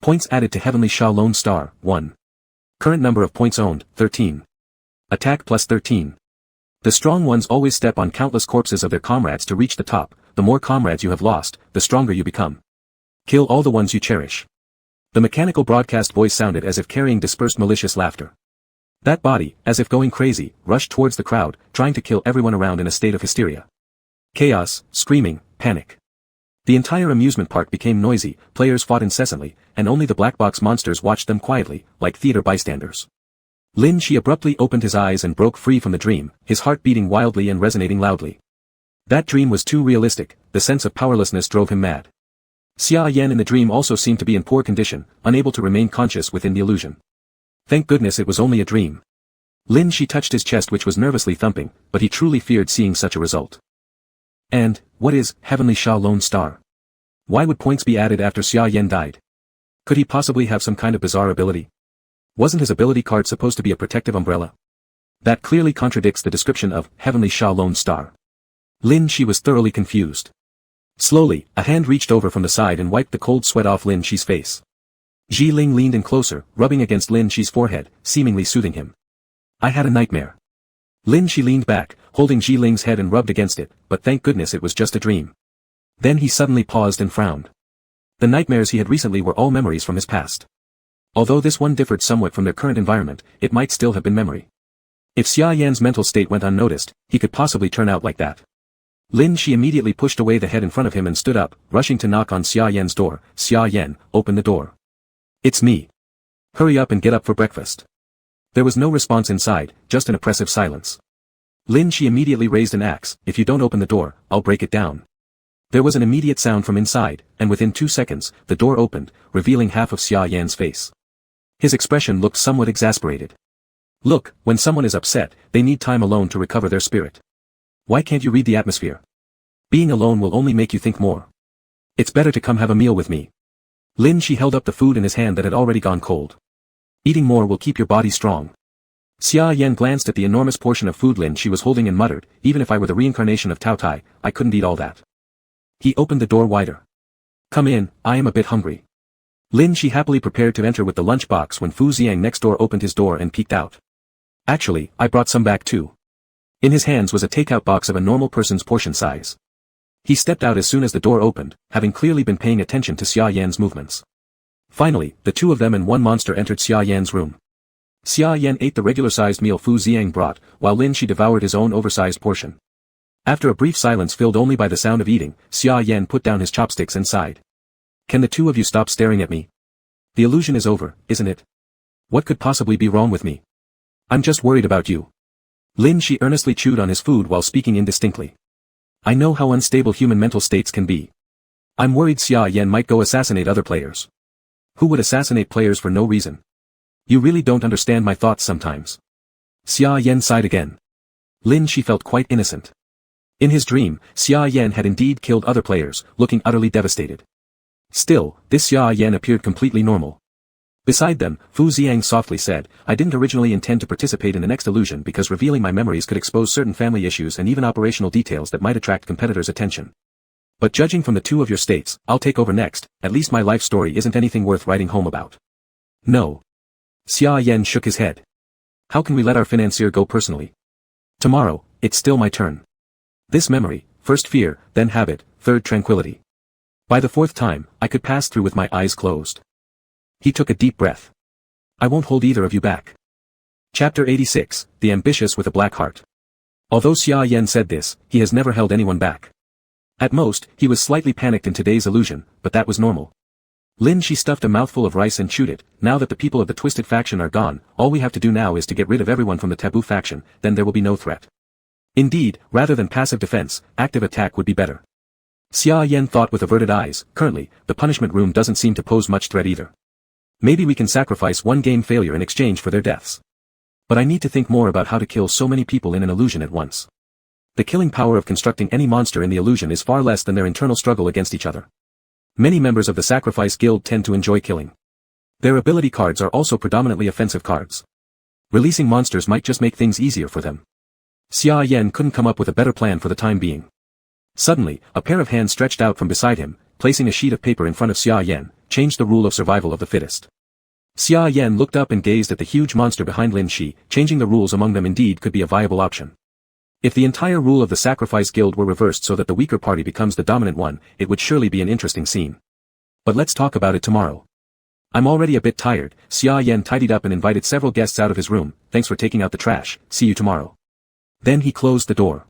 [SPEAKER 1] Points added to Heavenly Sha Lone Star, 1. Current number of points owned, 13. Attack plus 13. The strong ones always step on countless corpses of their comrades to reach the top, the more comrades you have lost, the stronger you become. Kill all the ones you cherish. The mechanical broadcast voice sounded as if carrying dispersed malicious laughter. That body, as if going crazy, rushed towards the crowd, trying to kill everyone around in a state of hysteria. Chaos, screaming, panic. The entire amusement park became noisy, players fought incessantly, and only the black box monsters watched them quietly, like theater bystanders. Lin Shi abruptly opened his eyes and broke free from the dream, his heart beating wildly and resonating loudly. That dream was too realistic, the sense of powerlessness drove him mad. Xia Yan in the dream also seemed to be in poor condition, unable to remain conscious within the illusion. Thank goodness it was only a dream. Lin Shi touched his chest which was nervously thumping, but he truly feared seeing such a result. And, what is Heavenly Sha Lone Star? Why would points be added after Xia Yan died? Could he possibly have some kind of bizarre ability? Wasn't his ability card supposed to be a protective umbrella? That clearly contradicts the description of Heavenly Sha Lone Star. Lin Shi was thoroughly confused. Slowly, a hand reached over from the side and wiped the cold sweat off Lin Shi's face. Ji Ling leaned in closer, rubbing against Lin Shi's forehead, seemingly soothing him. I had a nightmare. Lin Shi leaned back, holding Ji Ling's head and rubbed against it, but thank goodness it was just a dream. Then he suddenly paused and frowned. The nightmares he had recently were all memories from his past. Although this one differed somewhat from their current environment, it might still have been memory. If Xia Yan's mental state went unnoticed, he could possibly turn out like that. Lin Shi immediately pushed away the head in front of him and stood up, rushing to knock on Xia Yan's door. Xia Yan, open the door. It's me. Hurry up and get up for breakfast. There was no response inside, just an oppressive silence. Lin Shi immediately raised an axe. If you don't open the door, I'll break it down. There was an immediate sound from inside, and within 2 seconds, the door opened, revealing half of Xia Yan's face. His expression looked somewhat exasperated. Look, when someone is upset, they need time alone to recover their spirit. Why can't you read the atmosphere? Being alone will only make you think more. It's better to come have a meal with me. Lin Shi held up the food in his hand that had already gone cold. Eating more will keep your body strong. Xia Yan glanced at the enormous portion of food Lin Shi was holding and muttered, even if I were the reincarnation of Tao Tai, I couldn't eat all that. He opened the door wider. Come in, I am a bit hungry. Lin Shi happily prepared to enter with the lunchbox when Fu Xiang next door opened his door and peeked out. Actually, I brought some back too. In his hands was a takeout box of a normal person's portion size. He stepped out as soon as the door opened, having clearly been paying attention to Xia Yan's movements. Finally, the two of them and one monster entered Xia Yan's room. Xia Yan ate the regular-sized meal Fu Xiang brought, while Lin Shi devoured his own oversized portion. After a brief silence filled only by the sound of eating, Xia Yan put down his chopsticks and sighed. Can the two of you stop staring at me? The illusion is over, isn't it? What could possibly be wrong with me? I'm just worried about you. Lin Shi earnestly chewed on his food while speaking indistinctly. I know how unstable human mental states can be. I'm worried Xia Yan might go assassinate other players. Who would assassinate players for no reason? You really don't understand my thoughts sometimes. Xia Yan sighed again. Lin Shi felt quite innocent. In his dream, Xia Yan had indeed killed other players, looking utterly devastated. Still, this Xia Yan appeared completely normal. Beside them, Fu Xiang softly said, I didn't originally intend to participate in the next illusion because revealing my memories could expose certain family issues and even operational details that might attract competitors' attention. But judging from the two of your states, I'll take over next, at least my life story isn't anything worth writing home about. No. Xia Yan shook his head. How can we let our financier go personally? Tomorrow, it's still my turn. This memory, first fear, then habit, third tranquility. By the fourth time, I could pass through with my eyes closed. He took a deep breath. I won't hold either of you back. Chapter 86, The Ambitious with a Black Heart. Although Xia Yan said this, he has never held anyone back. At most, he was slightly panicked in today's illusion, but that was normal. Lin Shi stuffed a mouthful of rice and chewed it. Now that the people of the Twisted faction are gone, all we have to do now is to get rid of everyone from the Taboo faction, then there will be no threat. Indeed, rather than passive defense, active attack would be better. Xia Yan thought with averted eyes, currently, the punishment room doesn't seem to pose much threat either. Maybe we can sacrifice one game failure in exchange for their deaths. But I need to think more about how to kill so many people in an illusion at once. The killing power of constructing any monster in the illusion is far less than their internal struggle against each other. Many members of the Sacrifice Guild tend to enjoy killing. Their ability cards are also predominantly offensive cards. Releasing monsters might just make things easier for them. Xia Yan couldn't come up with a better plan for the time being. Suddenly, a pair of hands stretched out from beside him, placing a sheet of paper in front of Xia Yan, changed the rule of survival of the fittest. Xia Yan looked up and gazed at the huge monster behind Lin Shi. Changing the rules among them indeed could be a viable option. If the entire rule of the Sacrifice Guild were reversed so that the weaker party becomes the dominant one, it would surely be an interesting scene. But let's talk about it tomorrow. I'm already a bit tired. Xia Yan tidied up and invited several guests out of his room. Thanks for taking out the trash, see you tomorrow. Then he closed the door.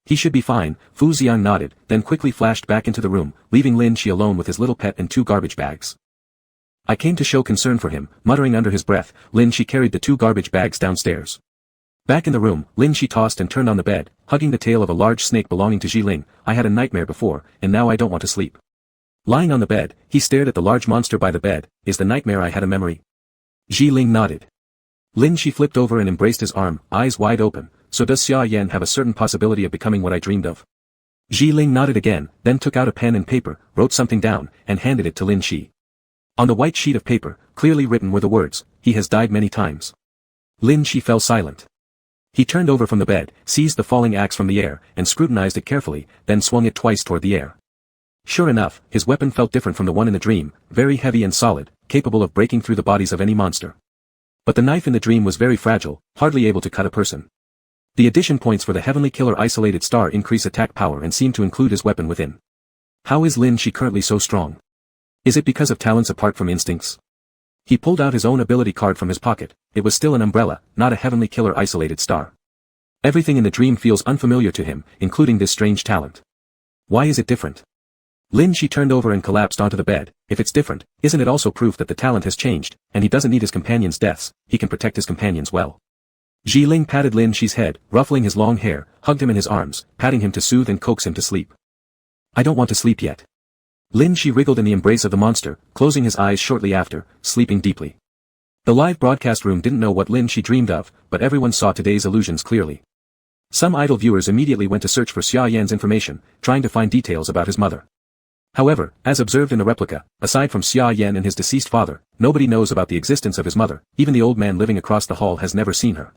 [SPEAKER 1] He should be fine, Fu Xiang nodded, then quickly flashed back into the room, leaving Lin Shi alone with his little pet and 2 garbage bags. I came to show concern for him, muttering under his breath. Lin Shi carried the 2 garbage bags downstairs. Back in the room, Lin Shi tossed and turned on the bed, hugging the tail of a large snake belonging to Ling. I had a nightmare before, and now I don't want to sleep. Lying on the bed, he stared at the large monster by the bed. Is the nightmare I had a memory? Ling nodded. Lin Shi flipped over and embraced his arm, eyes wide open. So does Xia Yan have a certain possibility of becoming what I dreamed of? Ling nodded again, then took out a pen and paper, wrote something down, and handed it to Lin Shi. On the white sheet of paper, clearly written were the words, he has died many times. Lin Shi fell silent. He turned over from the bed, seized the falling axe from the air, and scrutinized it carefully, then swung it twice toward the air. Sure enough, his weapon felt different from the one in the dream, very heavy and solid, capable of breaking through the bodies of any monster. But the knife in the dream was very fragile, hardly able to cut a person. The addition points for the Heavenly Killer Isolated Star increase attack power and seem to include his weapon within. How is Lin Shi currently so strong? Is it because of talents apart from instincts? He pulled out his own ability card from his pocket. It was still an umbrella, not a Heavenly Killer Isolated Star. Everything in the dream feels unfamiliar to him, including this strange talent. Why is it different? She turned over and collapsed onto the bed. If it's different, isn't it also proof that the talent has changed, and he doesn't need his companions' deaths, he can protect his companions well. Ling patted She's head, ruffling his long hair, hugged him in his arms, patting him to soothe and coax him to sleep. I don't want to sleep yet. She wriggled in the embrace of the monster, closing his eyes shortly after, sleeping deeply. The live broadcast room didn't know what she dreamed of, but everyone saw today's illusions clearly. Some idle viewers immediately went to search for Xia Yan's information, trying to find details about his mother. However, as observed in the replica, aside from Xia Yan and his deceased father, nobody knows about the existence of his mother, even the old man living across the hall has never seen her.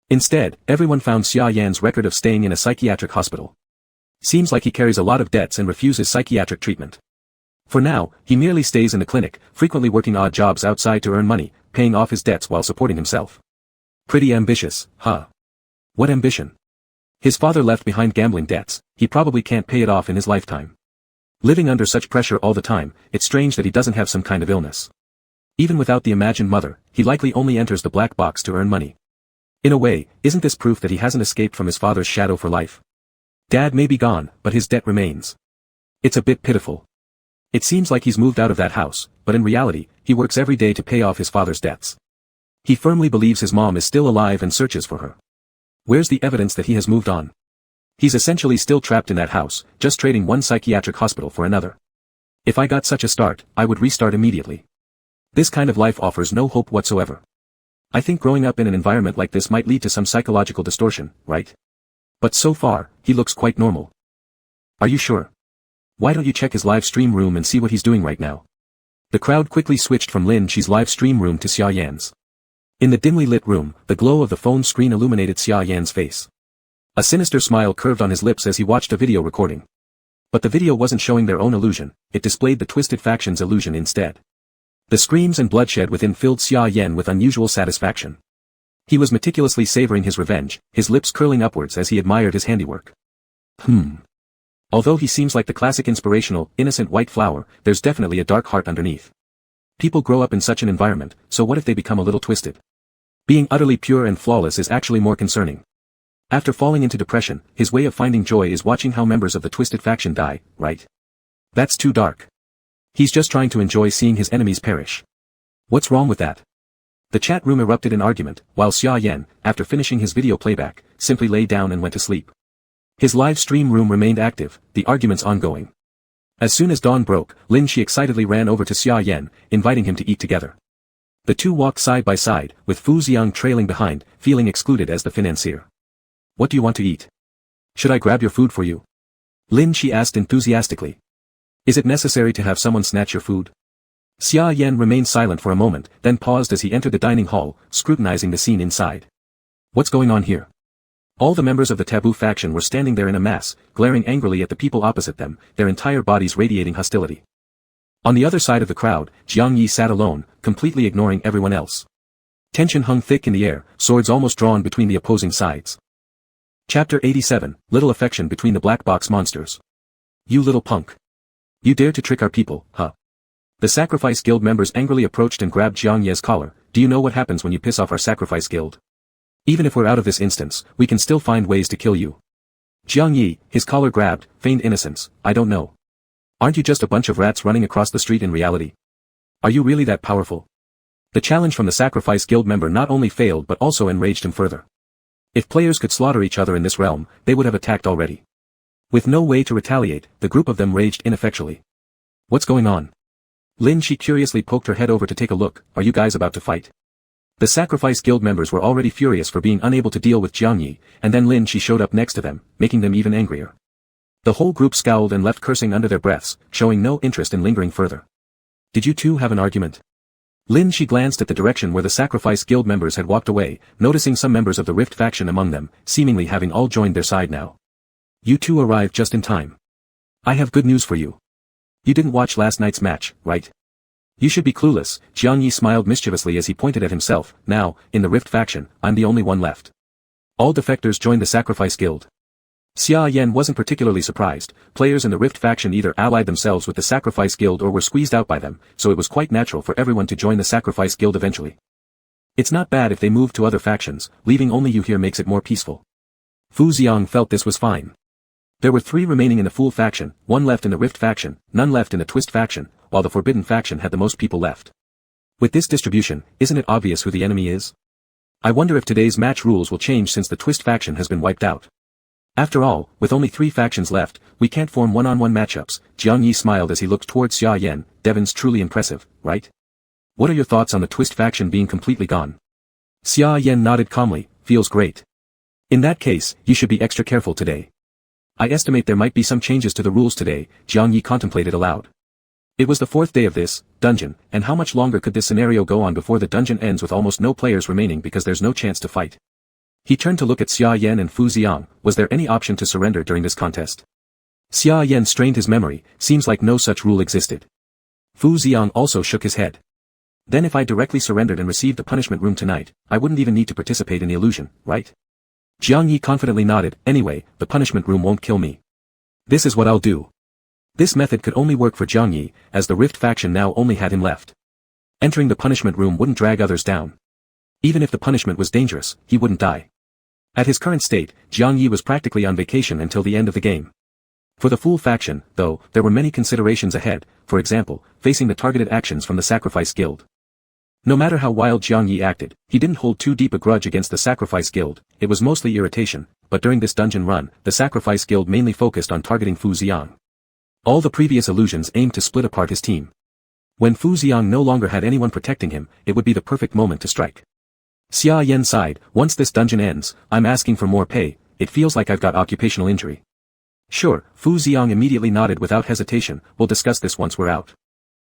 [SPEAKER 1] Instead, everyone found Xia Yan's record of staying in a psychiatric hospital. Seems like he carries a lot of debts and refuses psychiatric treatment. For now, he merely stays in the clinic, frequently working odd jobs outside to earn money, paying off his debts while supporting himself. Pretty ambitious, huh? What ambition? His father left behind gambling debts, he probably can't pay it off in his lifetime. Living under such pressure all the time, it's strange that he doesn't have some kind of illness. Even without the imagined mother, he likely only enters the black box to earn money. In a way, isn't this proof that he hasn't escaped from his father's shadow for life? Dad may be gone, but his debt remains. It's a bit pitiful. It seems like he's moved out of that house, but in reality, he works every day to pay off his father's debts. He firmly believes his mom is still alive and searches for her. Where's the evidence that he has moved on? He's essentially still trapped in that house, just trading one psychiatric hospital for another. If I got such a start, I would restart immediately. This kind of life offers no hope whatsoever. I think growing up in an environment like this might lead to some psychological distortion, right? But so far, he looks quite normal. Are you sure? Why don't you check his live stream room and see what he's doing right now? The crowd quickly switched from Xi's live stream room to Xia Yan's. In the dimly lit room, the glow of the phone screen illuminated Xia Yan's face. A sinister smile curved on his lips as he watched a video recording. But the video wasn't showing their own illusion, it displayed the Twisted Faction's illusion instead. The screams and bloodshed within filled Xia Yan with unusual satisfaction. He was meticulously savoring his revenge, his lips curling upwards as he admired his handiwork. Although he seems like the classic inspirational, innocent white flower, there's definitely a dark heart underneath. People grow up in such an environment, so what if they become a little twisted? Being utterly pure and flawless is actually more concerning. After falling into depression, his way of finding joy is watching how members of the Twisted Faction die, right? That's too dark. He's just trying to enjoy seeing his enemies perish. What's wrong with that? The chat room erupted in argument, while Xia Yan, after finishing his video playback, simply lay down and went to sleep. His live stream room remained active, the arguments ongoing. As soon as dawn broke, Shi excitedly ran over to Xia Yan, inviting him to eat together. The two walked side by side, with Fu Xiang trailing behind, feeling excluded as the financier. What do you want to eat? Should I grab your food for you? Shi asked enthusiastically. Is it necessary to have someone snatch your food? Xia Yan remained silent for a moment, then paused as he entered the dining hall, scrutinizing the scene inside. What's going on here? All the members of the Taboo faction were standing there in a mass, glaring angrily at the people opposite them, their entire bodies radiating hostility. On the other side of the crowd, Jiang Yi sat alone, completely ignoring everyone else. Tension hung thick in the air, swords almost drawn between the opposing sides. Chapter 87, Little Affection Between the Black Box Monsters. You little punk. You dare to trick our people, huh? The Sacrifice Guild members angrily approached and grabbed Jiang Ye's collar. Do you know what happens when you piss off our Sacrifice Guild? Even if we're out of this instance, we can still find ways to kill you. Jiang Yi, his collar grabbed, feigned innocence. I don't know. Aren't you just a bunch of rats running across the street in reality? Are you really that powerful? The challenge from the Sacrifice Guild member not only failed but also enraged him further. If players could slaughter each other in this realm, they would have attacked already. With no way to retaliate, the group of them raged ineffectually. What's going on? Shi curiously poked her head over to take a look. Are you guys about to fight? The Sacrifice Guild members were already furious for being unable to deal with Jiang Yi, and then Shi showed up next to them, making them even angrier. The whole group scowled and left cursing under their breaths, showing no interest in lingering further. Did you two have an argument? Shi glanced at the direction where the Sacrifice Guild members had walked away, noticing some members of the Rift faction among them, seemingly having all joined their side now. You two arrived just in time. I have good news for you. You didn't watch last night's match, right? You should be clueless. Jiang Yi smiled mischievously as he pointed at himself. Now, in the Rift faction, I'm the only one left. All defectors joined the Sacrifice Guild. Xia Yan wasn't particularly surprised. Players in the Rift faction either allied themselves with the Sacrifice Guild or were squeezed out by them, so it was quite natural for everyone to join the Sacrifice Guild eventually. It's not bad if they move to other factions, leaving only you here makes it more peaceful. Fu Xiang felt this was fine. There were 3 remaining in the Fool faction, 1 left in the Rift faction, none left in the Twist faction, while the Forbidden faction had the most people left. With this distribution, isn't it obvious who the enemy is? I wonder if today's match rules will change since the Twist faction has been wiped out. After all, with only 3 factions left, we can't form one-on-one matchups. Jiang Yi smiled as he looked towards Xia Yan. Devon's truly impressive, right? What are your thoughts on the Twist faction being completely gone? Xia Yan nodded calmly. Feels great. In that case, you should be extra careful today. I estimate there might be some changes to the rules today, Jiang Yi contemplated aloud. It was the 4th day of this dungeon, and how much longer could this scenario go on before the dungeon ends with almost no players remaining because there's no chance to fight? He turned to look at Xia Yan and Fu Xiang. Was there any option to surrender during this contest? Xia Yan strained his memory. Seems like no such rule existed. Fu Xiang also shook his head. Then if I directly surrendered and received the punishment room tonight, I wouldn't even need to participate in the illusion, right? Jiang Yi confidently nodded. Anyway, the punishment room won't kill me. This is what I'll do. This method could only work for Jiang Yi, as the Rift faction now only had him left. Entering the punishment room wouldn't drag others down. Even if the punishment was dangerous, he wouldn't die. At his current state, Jiang Yi was practically on vacation until the end of the game. For the Fool faction, though, there were many considerations ahead, for example, facing the targeted actions from the Sacrifice Guild. No matter how wild Jiang Yi acted, he didn't hold too deep a grudge against the Sacrifice Guild. It was mostly irritation, but during this dungeon run, the Sacrifice Guild mainly focused on targeting Fu Xiang. All the previous illusions aimed to split apart his team. When Fu Xiang no longer had anyone protecting him, it would be the perfect moment to strike. Xia Yan sighed. Once this dungeon ends, I'm asking for more pay. It feels like I've got occupational injury. Sure, Fu Xiang immediately nodded without hesitation. We'll discuss this once we're out.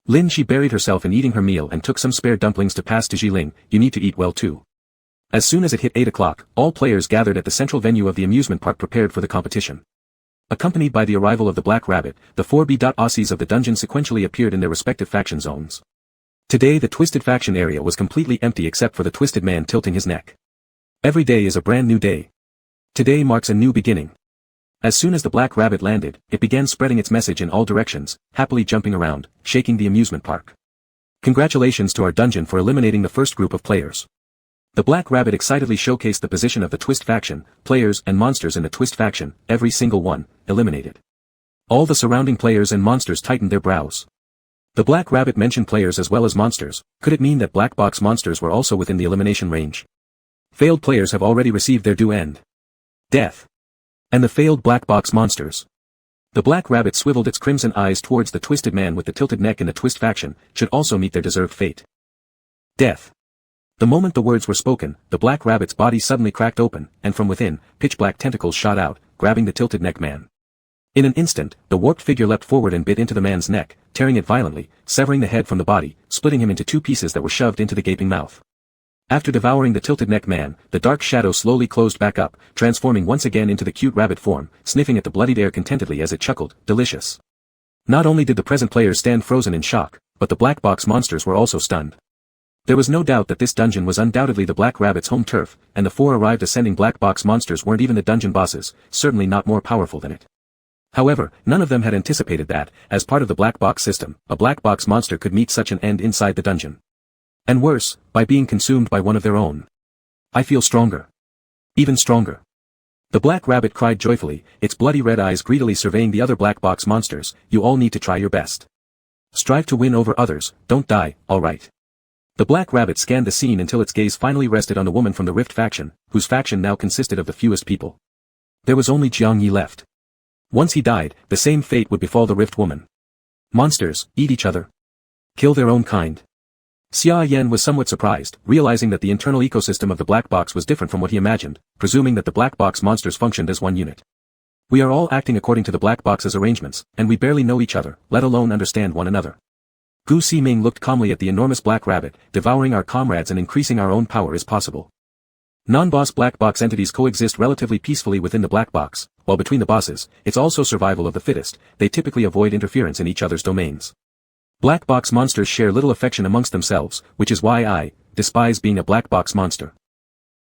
[SPEAKER 1] Lin Shi buried herself in eating her meal and took some spare dumplings to pass to Jiling. You need to eat well too. As soon as it hit 8 o'clock, all players gathered at the central venue of the amusement park prepared for the competition. Accompanied by the arrival of the Black Rabbit, the 4B. Aussies of the dungeon sequentially appeared in their respective faction zones. Today the Twisted faction area was completely empty except for the Twisted Man tilting his neck. Every day is a brand new day. Today marks a new beginning. As soon as the Black Rabbit landed, it began spreading its message in all directions, happily jumping around, shaking the amusement park. Congratulations to our dungeon for eliminating the first group of players. The Black Rabbit excitedly showcased the position of the Twist faction, players and monsters in the Twist faction, every single one, eliminated. All the surrounding players and monsters tightened their brows. The Black Rabbit mentioned players as well as monsters. Could it mean that black box monsters were also within the elimination range? Failed players have already received their due end. Death. And the failed black box monsters. The Black Rabbit swiveled its crimson eyes towards the Twisted Man with the tilted neck in the Twist faction, should also meet their deserved fate. Death. The moment the words were spoken, the Black Rabbit's body suddenly cracked open, and from within, pitch-black tentacles shot out, grabbing the tilted neck man. In an instant, the warped figure leapt forward and bit into the man's neck, tearing it violently, severing the head from the body, splitting him into 2 pieces that were shoved into the gaping mouth. After devouring the tilted neck man, the dark shadow slowly closed back up, transforming once again into the cute rabbit form, sniffing at the bloodied air contentedly as it chuckled, delicious. Not only did the present players stand frozen in shock, but the black box monsters were also stunned. There was no doubt that this dungeon was undoubtedly the Black Rabbit's home turf, and the 4 arrived ascending black box monsters weren't even the dungeon bosses, certainly not more powerful than it. However, none of them had anticipated that, as part of the black box system, a black box monster could meet such an end inside the dungeon. And worse, by being consumed by one of their own. I feel stronger. Even stronger. The Black Rabbit cried joyfully, its bloody red eyes greedily surveying the other black box monsters. You all need to try your best. Strive to win over others, don't die, alright. The Black Rabbit scanned the scene until its gaze finally rested on the woman from the Rift faction, whose faction now consisted of the fewest people. There was only Jiang Yi left. Once he died, the same fate would befall the Rift woman. Monsters, eat each other. Kill their own kind. Xia Yan was somewhat surprised, realizing that the internal ecosystem of the black box was different from what he imagined, presuming that the black box monsters functioned as one unit. We are all acting according to the black box's arrangements, and we barely know each other, let alone understand one another. Gu Ximing looked calmly at the enormous Black Rabbit. Devouring our comrades and increasing our own power is possible. Non-boss black box entities coexist relatively peacefully within the black box, while between the bosses, it's also survival of the fittest. They typically avoid interference in each other's domains. Black box monsters share little affection amongst themselves, which is why I despise being a black box monster.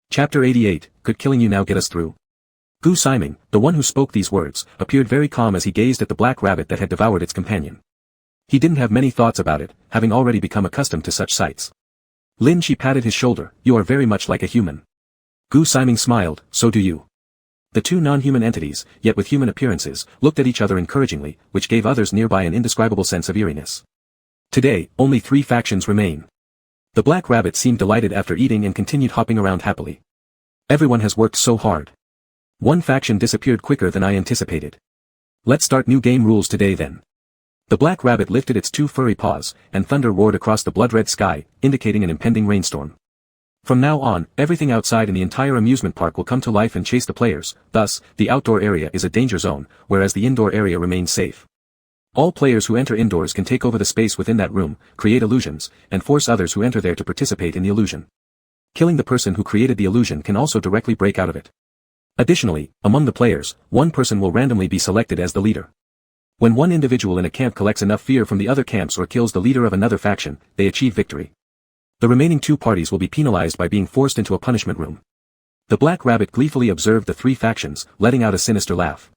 [SPEAKER 1] Chapter 88, Could killing you now get us through? Gu Ximing, the one who spoke these words, appeared very calm as he gazed at the Black Rabbit that had devoured its companion. He didn't have many thoughts about it, having already become accustomed to such sights. Lin Shi patted his shoulder. You are very much like a human. Gu Ximing smiled, so do you. The two non-human entities, yet with human appearances, looked at each other encouragingly, which gave others nearby an indescribable sense of eeriness. Today, only 3 factions remain. The Black Rabbit seemed delighted after eating and continued hopping around happily. Everyone has worked so hard. One faction disappeared quicker than I anticipated. Let's start new game rules today then. The Black Rabbit lifted its 2 furry paws, and thunder roared across the blood-red sky, indicating an impending rainstorm. From now on, everything outside in the entire amusement park will come to life and chase the players, thus, the outdoor area is a danger zone, whereas the indoor area remains safe. All players who enter indoors can take over the space within that room, create illusions, and force others who enter there to participate in the illusion. Killing the person who created the illusion can also directly break out of it. Additionally, among the players, one person will randomly be selected as the leader. When one individual in a camp collects enough fear from the other camps or kills the leader of another faction, they achieve victory. The remaining 2 parties will be penalized by being forced into a punishment room. The Black Rabbit gleefully observed the 3 factions, letting out a sinister laugh.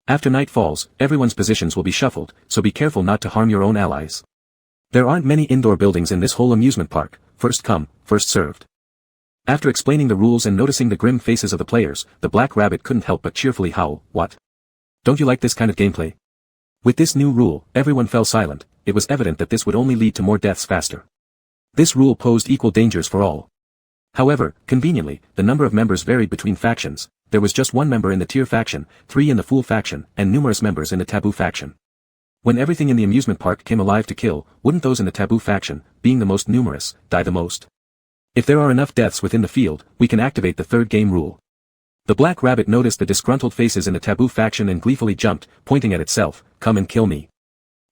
[SPEAKER 1] After night falls, everyone's positions will be shuffled, so be careful not to harm your own allies. There aren't many indoor buildings in this whole amusement park, first come, first served. After explaining the rules and noticing the grim faces of the players, the Black Rabbit couldn't help but cheerfully howl, "What? Don't you like this kind of gameplay?" With this new rule, everyone fell silent. It was evident that this would only lead to more deaths faster. This rule posed equal dangers for all. However, conveniently, the number of members varied between factions. There was just 1 member in the Tear faction, 3 in the Fool faction, and numerous members in the Taboo faction. When everything in the amusement park came alive to kill, wouldn't those in the Taboo faction, being the most numerous, die the most? If there are enough deaths within the field, we can activate the 3rd game rule. The Black Rabbit noticed the disgruntled faces in the Taboo faction and gleefully jumped, pointing at itself, "Come and kill me.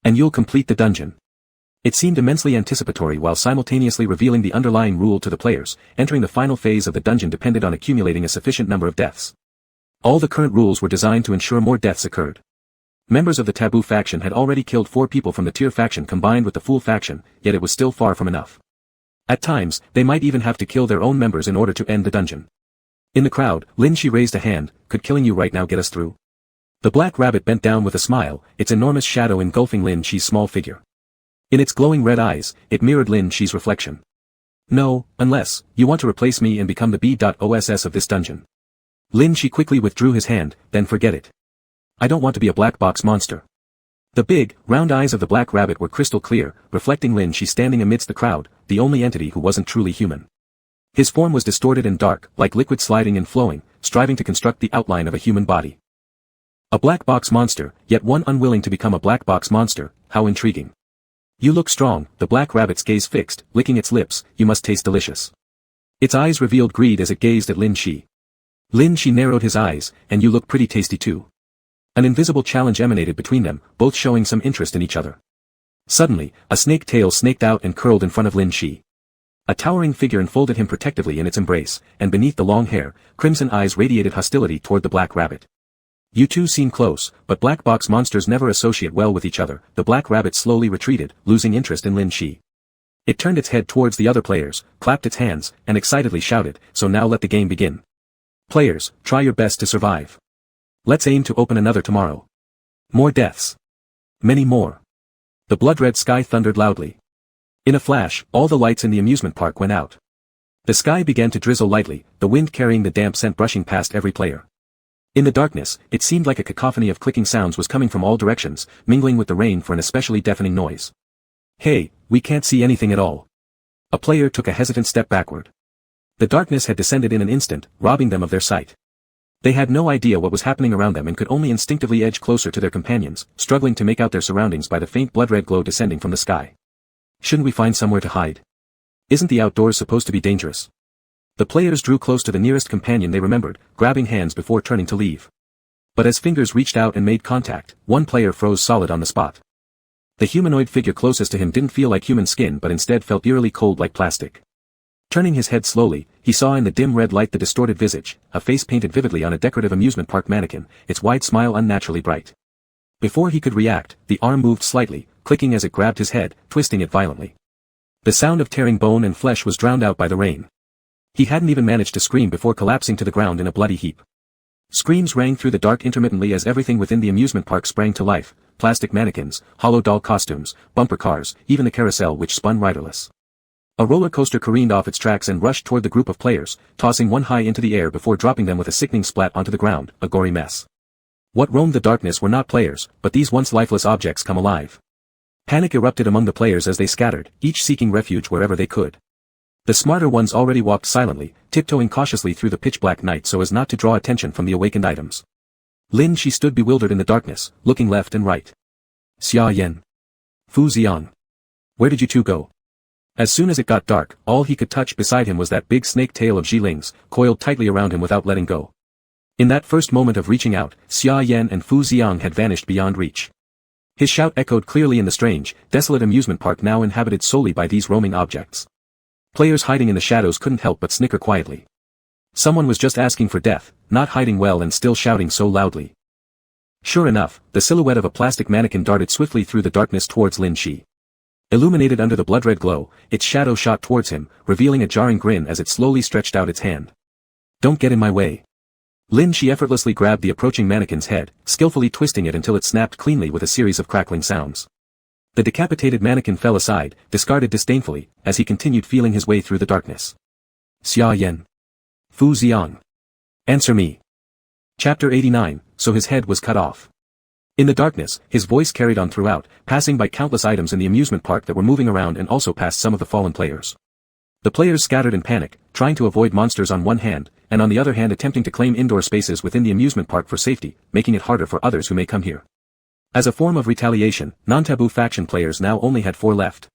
[SPEAKER 1] And you'll complete the dungeon." It seemed immensely anticipatory while simultaneously revealing the underlying rule to the players. Entering the final phase of the dungeon depended on accumulating a sufficient number of deaths. All the current rules were designed to ensure more deaths occurred. Members of the Taboo faction had already killed 4 people from the Tear faction combined with the Fool faction, yet it was still far from enough. At times, they might even have to kill their own members in order to end the dungeon. In the crowd, Lin Shi raised a hand. "Could killing you right now get us through?" The Black Rabbit bent down with a smile, its enormous shadow engulfing Lin Shi's small figure. In its glowing red eyes, it mirrored Lin Shi's reflection. "No, unless you want to replace me and become the B.OSS of this dungeon." Lin Shi quickly withdrew his hand, "Then forget it. I don't want to be a black box monster." The big, round eyes of the Black Rabbit were crystal clear, reflecting Lin Shi standing amidst the crowd, the only entity who wasn't truly human. His form was distorted and dark, like liquid sliding and flowing, striving to construct the outline of a human body. A black box monster, yet one unwilling to become a black box monster, how intriguing. "You look strong," the Black Rabbit's gaze fixed, licking its lips, "you must taste delicious." Its eyes revealed greed as it gazed at Lin Shi. Lin Shi narrowed his eyes, "And you look pretty tasty too." An invisible challenge emanated between them, both showing some interest in each other. Suddenly, a snake tail snaked out and curled in front of Lin Shi. A towering figure enfolded him protectively in its embrace, and beneath the long hair, crimson eyes radiated hostility toward the Black Rabbit. "You two seem close, but black box monsters never associate well with each other." The Black Rabbit slowly retreated, losing interest in Lin Shi. It turned its head towards the other players, clapped its hands, and excitedly shouted, "So now let the game begin. Players, try your best to survive. Let's aim to open another tomorrow. More deaths. Many more." The blood-red sky thundered loudly. In a flash, all the lights in the amusement park went out. The sky began to drizzle lightly, the wind carrying the damp scent brushing past every player. In the darkness, it seemed like a cacophony of clicking sounds was coming from all directions, mingling with the rain for an especially deafening noise. "Hey, we can't see anything at all." A player took a hesitant step backward. The darkness had descended in an instant, robbing them of their sight. They had no idea what was happening around them and could only instinctively edge closer to their companions, struggling to make out their surroundings by the faint blood-red glow descending from the sky. "Shouldn't we find somewhere to hide? Isn't the outdoors supposed to be dangerous?" The players drew close to the nearest companion they remembered, grabbing hands before turning to leave. But as fingers reached out and made contact, one player froze solid on the spot. The humanoid figure closest to him didn't feel like human skin but instead felt eerily cold like plastic. Turning his head slowly, he saw in the dim red light the distorted visage, a face painted vividly on a decorative amusement park mannequin, its wide smile unnaturally bright. Before he could react, the arm moved slightly, clicking as it grabbed his head, twisting it violently. The sound of tearing bone and flesh was drowned out by the rain. He hadn't even managed to scream before collapsing to the ground in a bloody heap. Screams rang through the dark intermittently as everything within the amusement park sprang to life, plastic mannequins, hollow doll costumes, bumper cars, even the carousel which spun riderless. A roller coaster careened off its tracks and rushed toward the group of players, tossing one high into the air before dropping them with a sickening splat onto the ground, a gory mess. What roamed the darkness were not players, but these once lifeless objects come alive. Panic erupted among the players as they scattered, each seeking refuge wherever they could. The smarter ones already walked silently, tiptoeing cautiously through the pitch-black night so as not to draw attention from the awakened items. She stood bewildered in the darkness, looking left and right. Xia Yan. Fu Xiang. Where did you two go? As soon as it got dark, all he could touch beside him was that big snake tail of Jiling's, coiled tightly around him without letting go. In that first moment of reaching out, Xia Yan and Fu Xiang had vanished beyond reach. His shout echoed clearly in the strange, desolate amusement park now inhabited solely by these roaming objects. Players hiding in the shadows couldn't help but snicker quietly. Someone was just asking for death, not hiding well and still shouting so loudly. Sure enough, the silhouette of a plastic mannequin darted swiftly through the darkness towards Lin Shi. Illuminated under the blood-red glow, its shadow shot towards him, revealing a jarring grin as it slowly stretched out its hand. Don't get in my way. Lin Shi effortlessly grabbed the approaching mannequin's head, skillfully twisting it until it snapped cleanly with a series of crackling sounds. The decapitated mannequin fell aside, discarded disdainfully, as he continued feeling his way through the darkness. Xia Yan. Fu Xiang. Answer me. Chapter 89, so his head was cut off. In the darkness, his voice carried on throughout, passing by countless items in the amusement park that were moving around and also past some of the fallen players. The players scattered in panic, trying to avoid monsters on one hand, and on the other hand attempting to claim indoor spaces within the amusement park for safety, making it harder for others who may come here. As a form of retaliation, non-taboo faction players now only had 4 left.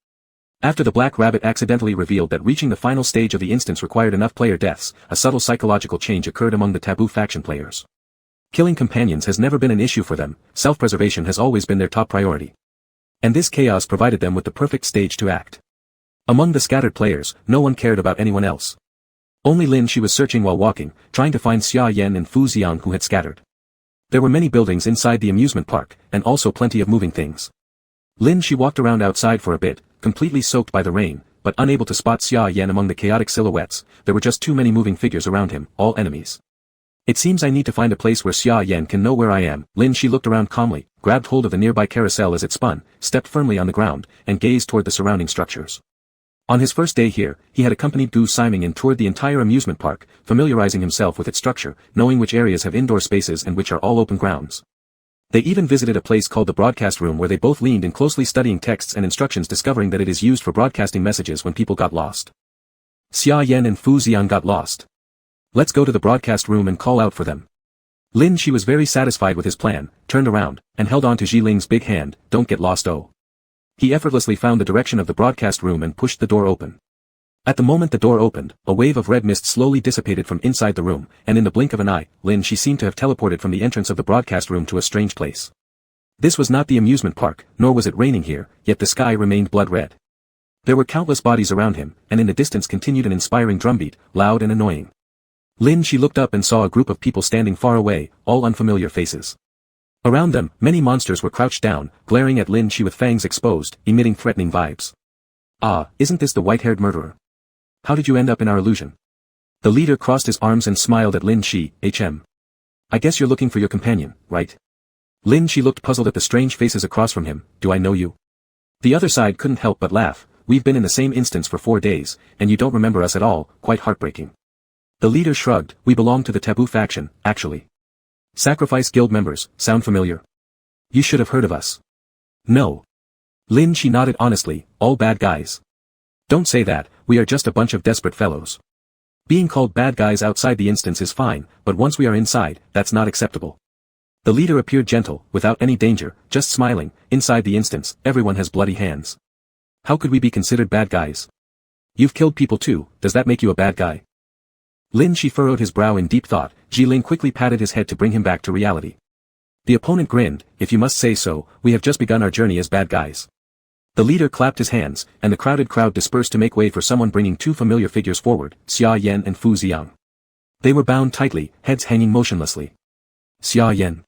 [SPEAKER 1] After the Black Rabbit accidentally revealed that reaching the final stage of the instance required enough player deaths, a subtle psychological change occurred among the taboo faction players. Killing companions has never been an issue for them, self-preservation has always been their top priority. And this chaos provided them with the perfect stage to act. Among the scattered players, no one cared about anyone else. Only Lin Shi was searching while walking, trying to find Xia Yan and Fu Xiang who had scattered. There were many buildings inside the amusement park, and also plenty of moving things. Lin Shi walked around outside for a bit, completely soaked by the rain, but unable to spot Xia Yan among the chaotic silhouettes. There were just too many moving figures around him, all enemies. It seems I need to find a place where Xia Yan can know where I am. Lin Shi looked around calmly, grabbed hold of the nearby carousel as it spun, stepped firmly on the ground, and gazed toward the surrounding structures. On his first day here, he had accompanied Gu Siming and toured the entire amusement park, familiarizing himself with its structure, knowing which areas have indoor spaces and which are all open grounds. They even visited a place called the broadcast room where they both leaned in closely studying texts and instructions, discovering that it is used for broadcasting messages when people got lost. Xia Yan and Fu Xiang got lost. Let's go to the broadcast room and call out for them. Lin Shi was very satisfied with his plan, turned around, and held on to Jiling's big hand. Don't get lost, oh. He effortlessly found the direction of the broadcast room and pushed the door open. At the moment the door opened, a wave of red mist slowly dissipated from inside the room, and in the blink of an eye, Lin Shi seemed to have teleported from the entrance of the broadcast room to a strange place. This was not the amusement park, nor was it raining here, yet the sky remained blood red. There were countless bodies around him, and in the distance continued an inspiring drumbeat, loud and annoying. Lin Shi looked up and saw a group of people standing far away, all unfamiliar faces. Around them, many monsters were crouched down, glaring at Lin Shi with fangs exposed, emitting threatening vibes. Ah, isn't this the white-haired murderer? How did you end up in our illusion? The leader crossed his arms and smiled at Lin Shi. I guess you're looking for your companion, right? Lin Shi looked puzzled at the strange faces across from him. Do I know you? The other side couldn't help but laugh. We've been in the same instance for 4 days, and you don't remember us at all, quite heartbreaking. The leader shrugged. We belong to the taboo faction, actually. Sacrifice Guild members, sound familiar? You should have heard of us. No. Lin Shi nodded honestly, all bad guys. Don't say that, we are just a bunch of desperate fellows. Being called bad guys outside the instance is fine, but once we are inside, that's not acceptable. The leader appeared gentle, without any danger, just smiling. Inside the instance, everyone has bloody hands. How could we be considered bad guys? You've killed people too, does that make you a bad guy? Lin Shi furrowed his brow in deep thought. Jiling quickly patted his head to bring him back to reality. The opponent grinned. If you must say so, we have just begun our journey as bad guys. The leader clapped his hands, and the crowded crowd dispersed to make way for someone bringing 2 familiar figures forward, Xia Yan and Fu Xiang. They were bound tightly, heads hanging motionlessly. Xia Yan.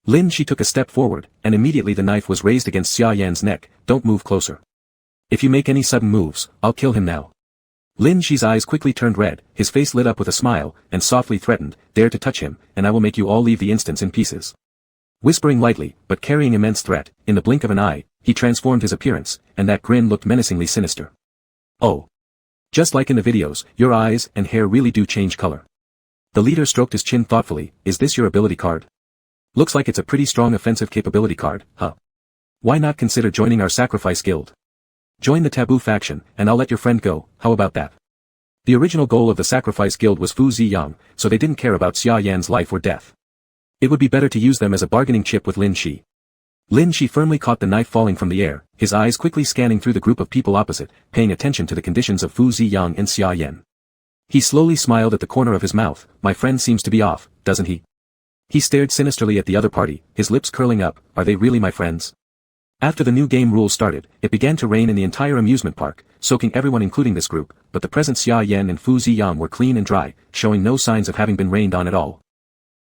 [SPEAKER 1] Lin Shi took a step forward, and immediately the knife was raised against Xia Yan's neck. Don't move closer. If you make any sudden moves, I'll kill him now. Lin Shi's eyes quickly turned red, his face lit up with a smile, and softly threatened, dare to touch him, and I will make you all leave the instance in pieces. Whispering lightly, but carrying immense threat, in the blink of an eye, he transformed his appearance, and that grin looked menacingly sinister. Oh. Just like in the videos, your eyes and hair really do change color. The leader stroked his chin thoughtfully. Is this your ability card? Looks like it's a pretty strong offensive capability card, huh? Why not consider joining our sacrifice guild? Join the taboo faction, and I'll let your friend go, how about that? The original goal of the sacrifice guild was Fu Ziyang, so they didn't care about Xia Yan's life or death. It would be better to use them as a bargaining chip with Lin Shi. Lin Shi firmly caught the knife falling from the air, his eyes quickly scanning through the group of people opposite, paying attention to the conditions of Fu Ziyang and Xia Yan. He slowly smiled at the corner of his mouth. My friend seems to be off, doesn't he? He stared sinisterly at the other party, his lips curling up. Are they really my friends? After the new game rules started, it began to rain in the entire amusement park, soaking everyone including this group, but the present Xia Yan and Fu Ziyang were clean and dry, showing no signs of having been rained on at all.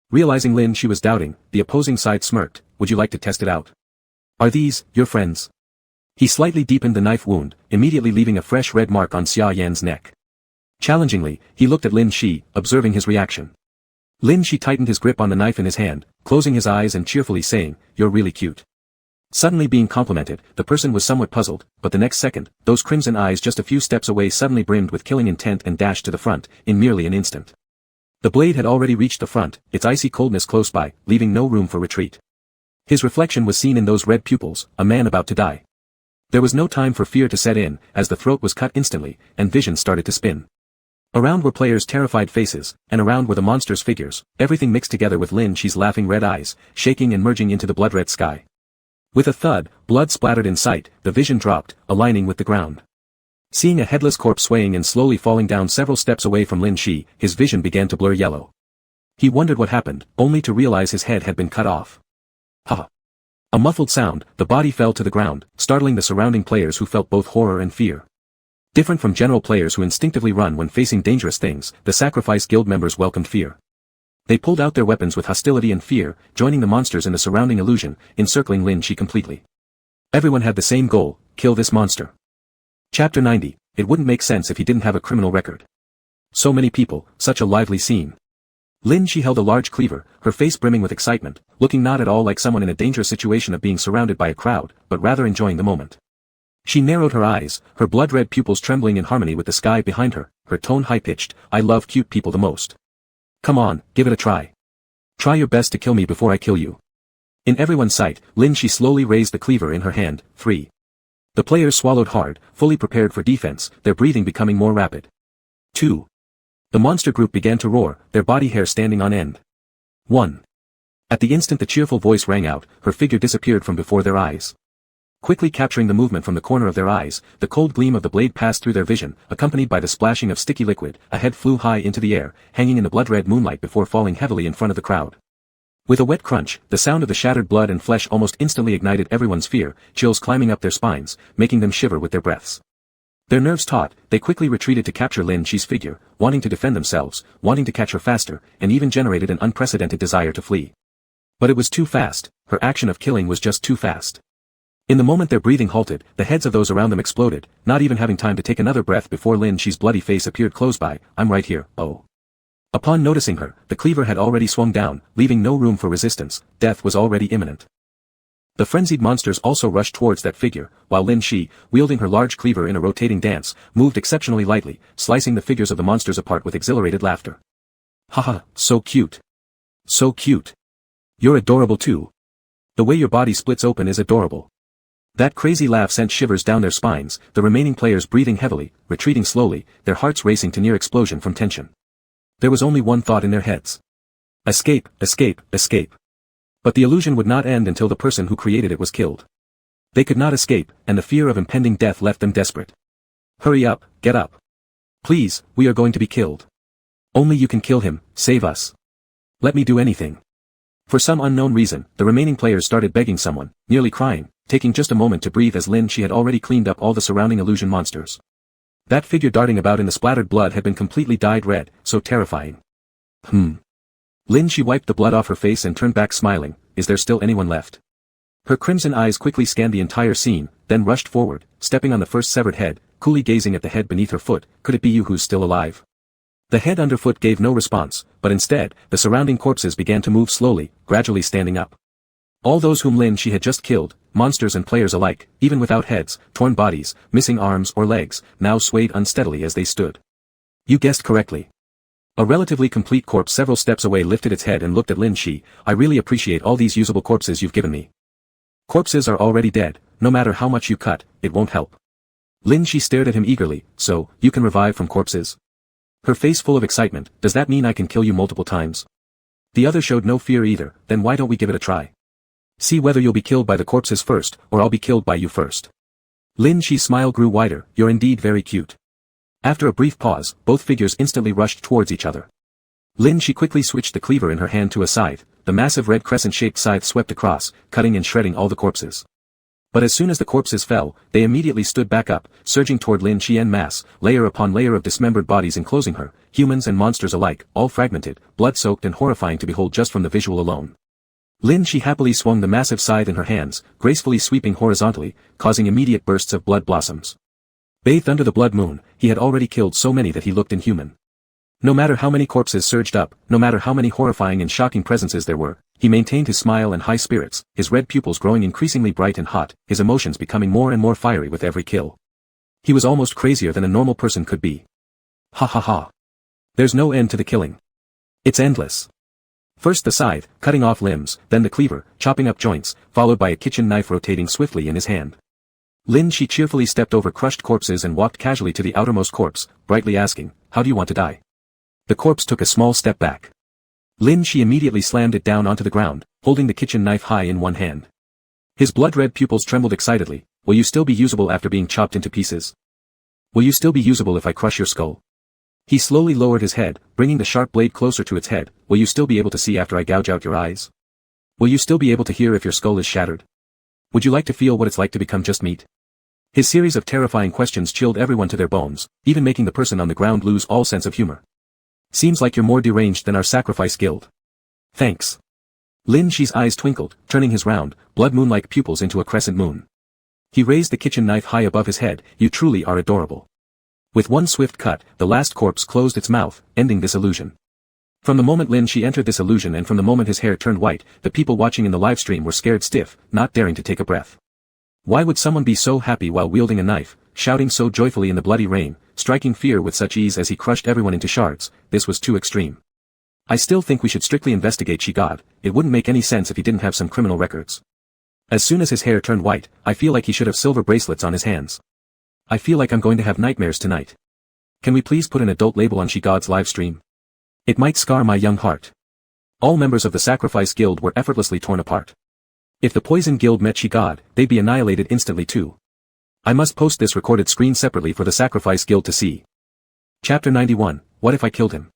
[SPEAKER 1] Realizing Lin Shi was doubting, the opposing side smirked. Would you like to test it out? Are these your friends? He slightly deepened the knife wound, immediately leaving a fresh red mark on Xia Yan's neck. Challengingly, he looked at Lin Shi, observing his reaction. Lin Shi tightened his grip on the knife in his hand, closing his eyes and cheerfully saying, "You're really cute." Suddenly being complimented, the person was somewhat puzzled, but the next second, those crimson eyes just a few steps away suddenly brimmed with killing intent and dashed to the front, in merely an instant. The blade had already reached the front, its icy coldness close by, leaving no room for retreat. His reflection was seen in those red pupils, a man about to die. There was no time for fear to set in, as the throat was cut instantly, and vision started to spin. Around were players' terrified faces, and around were the monsters' figures, everything mixed together with Lin Shi's laughing red eyes, shaking and merging into the blood-red sky. With a thud, blood splattered in sight, the vision dropped, aligning with the ground. Seeing a headless corpse swaying and slowly falling down several steps away from Lin Shi, his vision began to blur yellow. He wondered what happened, only to realize his head had been cut off. Ha! A muffled sound, the body fell to the ground, startling the surrounding players who felt both horror and fear. Different from general players who instinctively run when facing dangerous things, the Sacrifice Guild members welcomed fear. They pulled out their weapons with hostility and fear, joining the monsters in the surrounding illusion, encircling Lin Shi completely. Everyone had the same goal: kill this monster. Chapter 90. It wouldn't make sense if he didn't have a criminal record. So many people, such a lively scene. Lin Shi held a large cleaver, her face brimming with excitement, looking not at all like someone in a dangerous situation of being surrounded by a crowd, but rather enjoying the moment. She narrowed her eyes, her blood-red pupils trembling in harmony with the sky behind her, her tone high-pitched. I love cute people the most. Come on, give it a try. Try your best to kill me before I kill you. In everyone's sight, Lin Shi slowly raised the cleaver in her hand. 3. The players swallowed hard, fully prepared for defense, their breathing becoming more rapid. 2. The monster group began to roar, their body hair standing on end. 1. At the instant the cheerful voice rang out, her figure disappeared from before their eyes. Quickly capturing the movement from the corner of their eyes, the cold gleam of the blade passed through their vision, accompanied by the splashing of sticky liquid. A head flew high into the air, hanging in the blood-red moonlight before falling heavily in front of the crowd. With a wet crunch, the sound of the shattered blood and flesh almost instantly ignited everyone's fear, chills climbing up their spines, making them shiver with their breaths. Their nerves taut, they quickly retreated to capture Lin Shi's figure, wanting to defend themselves, wanting to catch her faster, and even generated an unprecedented desire to flee. But it was too fast, her action of killing was just too fast. In the moment their breathing halted, the heads of those around them exploded, not even having time to take another breath before Lin Shi's bloody face appeared close by. I'm right here, oh. Upon noticing her, the cleaver had already swung down, leaving no room for resistance. Death was already imminent. The frenzied monsters also rushed towards that figure, while Lin Shi, wielding her large cleaver in a rotating dance, moved exceptionally lightly, slicing the figures of the monsters apart with exhilarated laughter. Haha, so cute. So cute. You're adorable too. The way your body splits open is adorable. That crazy laugh sent shivers down their spines, the remaining players breathing heavily, retreating slowly, their hearts racing to near explosion from tension. There was only one thought in their heads. Escape, escape, escape. But the illusion would not end until the person who created it was killed. They could not escape, and the fear of impending death left them desperate. Hurry up, get up. Please, we are going to be killed. Only you can kill him, save us. Let me do anything. For some unknown reason, the remaining players started begging someone, nearly crying, taking just a moment to breathe as Lin Shi had already cleaned up all the surrounding illusion monsters. That figure darting about in the splattered blood had been completely dyed red, so terrifying. Lin Shi wiped the blood off her face and turned back smiling. Is there still anyone left? Her crimson eyes quickly scanned the entire scene, then rushed forward, stepping on the first severed head, coolly gazing at the head beneath her foot. Could it be you who's still alive? The head underfoot gave no response, but instead, the surrounding corpses began to move slowly, gradually standing up. All those whom Lin Shi had just killed, monsters and players alike, even without heads, torn bodies, missing arms or legs, now swayed unsteadily as they stood. You guessed correctly. A relatively complete corpse several steps away lifted its head and looked at Lin Shi. I really appreciate all these usable corpses you've given me. Corpses are already dead, no matter how much you cut, it won't help. Lin Shi stared at him eagerly. So, you can revive from corpses? Her face full of excitement. Does that mean I can kill you multiple times? The other showed no fear either. Then why don't we give it a try? See whether you'll be killed by the corpses first, or I'll be killed by you first. Lin Shi's smile grew wider. You're indeed very cute. After a brief pause, both figures instantly rushed towards each other. Lin Shi quickly switched the cleaver in her hand to a scythe. The massive red crescent-shaped scythe swept across, cutting and shredding all the corpses. But as soon as the corpses fell, they immediately stood back up, surging toward Lin Shi en masse, layer upon layer of dismembered bodies enclosing her, humans and monsters alike, all fragmented, blood-soaked and horrifying to behold just from the visual alone. Lin Shi happily swung the massive scythe in her hands, gracefully sweeping horizontally, causing immediate bursts of blood blossoms. Bathed under the blood moon, he had already killed so many that he looked inhuman. No matter how many corpses surged up, no matter how many horrifying and shocking presences there were, he maintained his smile and high spirits, his red pupils growing increasingly bright and hot, his emotions becoming more and more fiery with every kill. He was almost crazier than a normal person could be. Ha ha ha. There's no end to the killing. It's endless. First the scythe, cutting off limbs, then the cleaver, chopping up joints, followed by a kitchen knife rotating swiftly in his hand. Lin Shi cheerfully stepped over crushed corpses and walked casually to the outermost corpse, brightly asking, how do you want to die? The corpse took a small step back. Lin Shi immediately slammed it down onto the ground, holding the kitchen knife high in one hand. His blood-red pupils trembled excitedly. Will you still be usable after being chopped into pieces? Will you still be usable if I crush your skull? He slowly lowered his head, bringing the sharp blade closer to its head. Will you still be able to see after I gouge out your eyes? Will you still be able to hear if your skull is shattered? Would you like to feel what it's like to become just meat? His series of terrifying questions chilled everyone to their bones, even making the person on the ground lose all sense of humor. Seems like you're more deranged than our sacrifice guild. Thanks. Lin Shi's eyes twinkled, turning his round, blood moon-like pupils into a crescent moon. He raised the kitchen knife high above his head. You truly are adorable. With one swift cut, the last corpse closed its mouth, ending this illusion. From the moment Lin Shi entered this illusion and from the moment his hair turned white, the people watching in the live stream were scared stiff, not daring to take a breath. Why would someone be so happy while wielding a knife, shouting so joyfully in the bloody rain, striking fear with such ease as he crushed everyone into shards? This was too extreme. I still think we should strictly investigate Shigad. It wouldn't make any sense if he didn't have some criminal records. As soon as his hair turned white, I feel like he should have silver bracelets on his hands. I feel like I'm going to have nightmares tonight. Can we please put an adult label on Shigad's live stream? It might scar my young heart. All members of the Sacrifice Guild were effortlessly torn apart. If the Poison Guild met Shigad, they'd be annihilated instantly too. I must post this recorded screen separately for the Sacrifice Guild to see. Chapter 91, What if I killed him?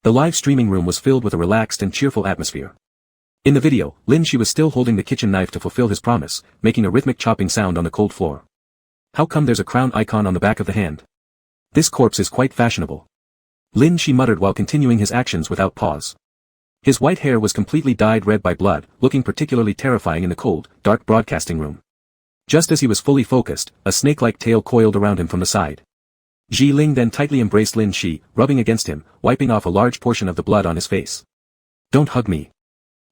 [SPEAKER 1] The live streaming room was filled with a relaxed and cheerful atmosphere. In the video, Lin Shi was still holding the kitchen knife to fulfill his promise, making a rhythmic chopping sound on the cold floor. How come there's a crown icon on the back of the hand? This corpse is quite fashionable. Lin Shi muttered while continuing his actions without pause. His white hair was completely dyed red by blood, looking particularly terrifying in the cold, dark broadcasting room. Just as he was fully focused, a snake-like tail coiled around him from the side. Ji Ling then tightly embraced Lin Shi, rubbing against him, wiping off a large portion of the blood on his face. Don't hug me.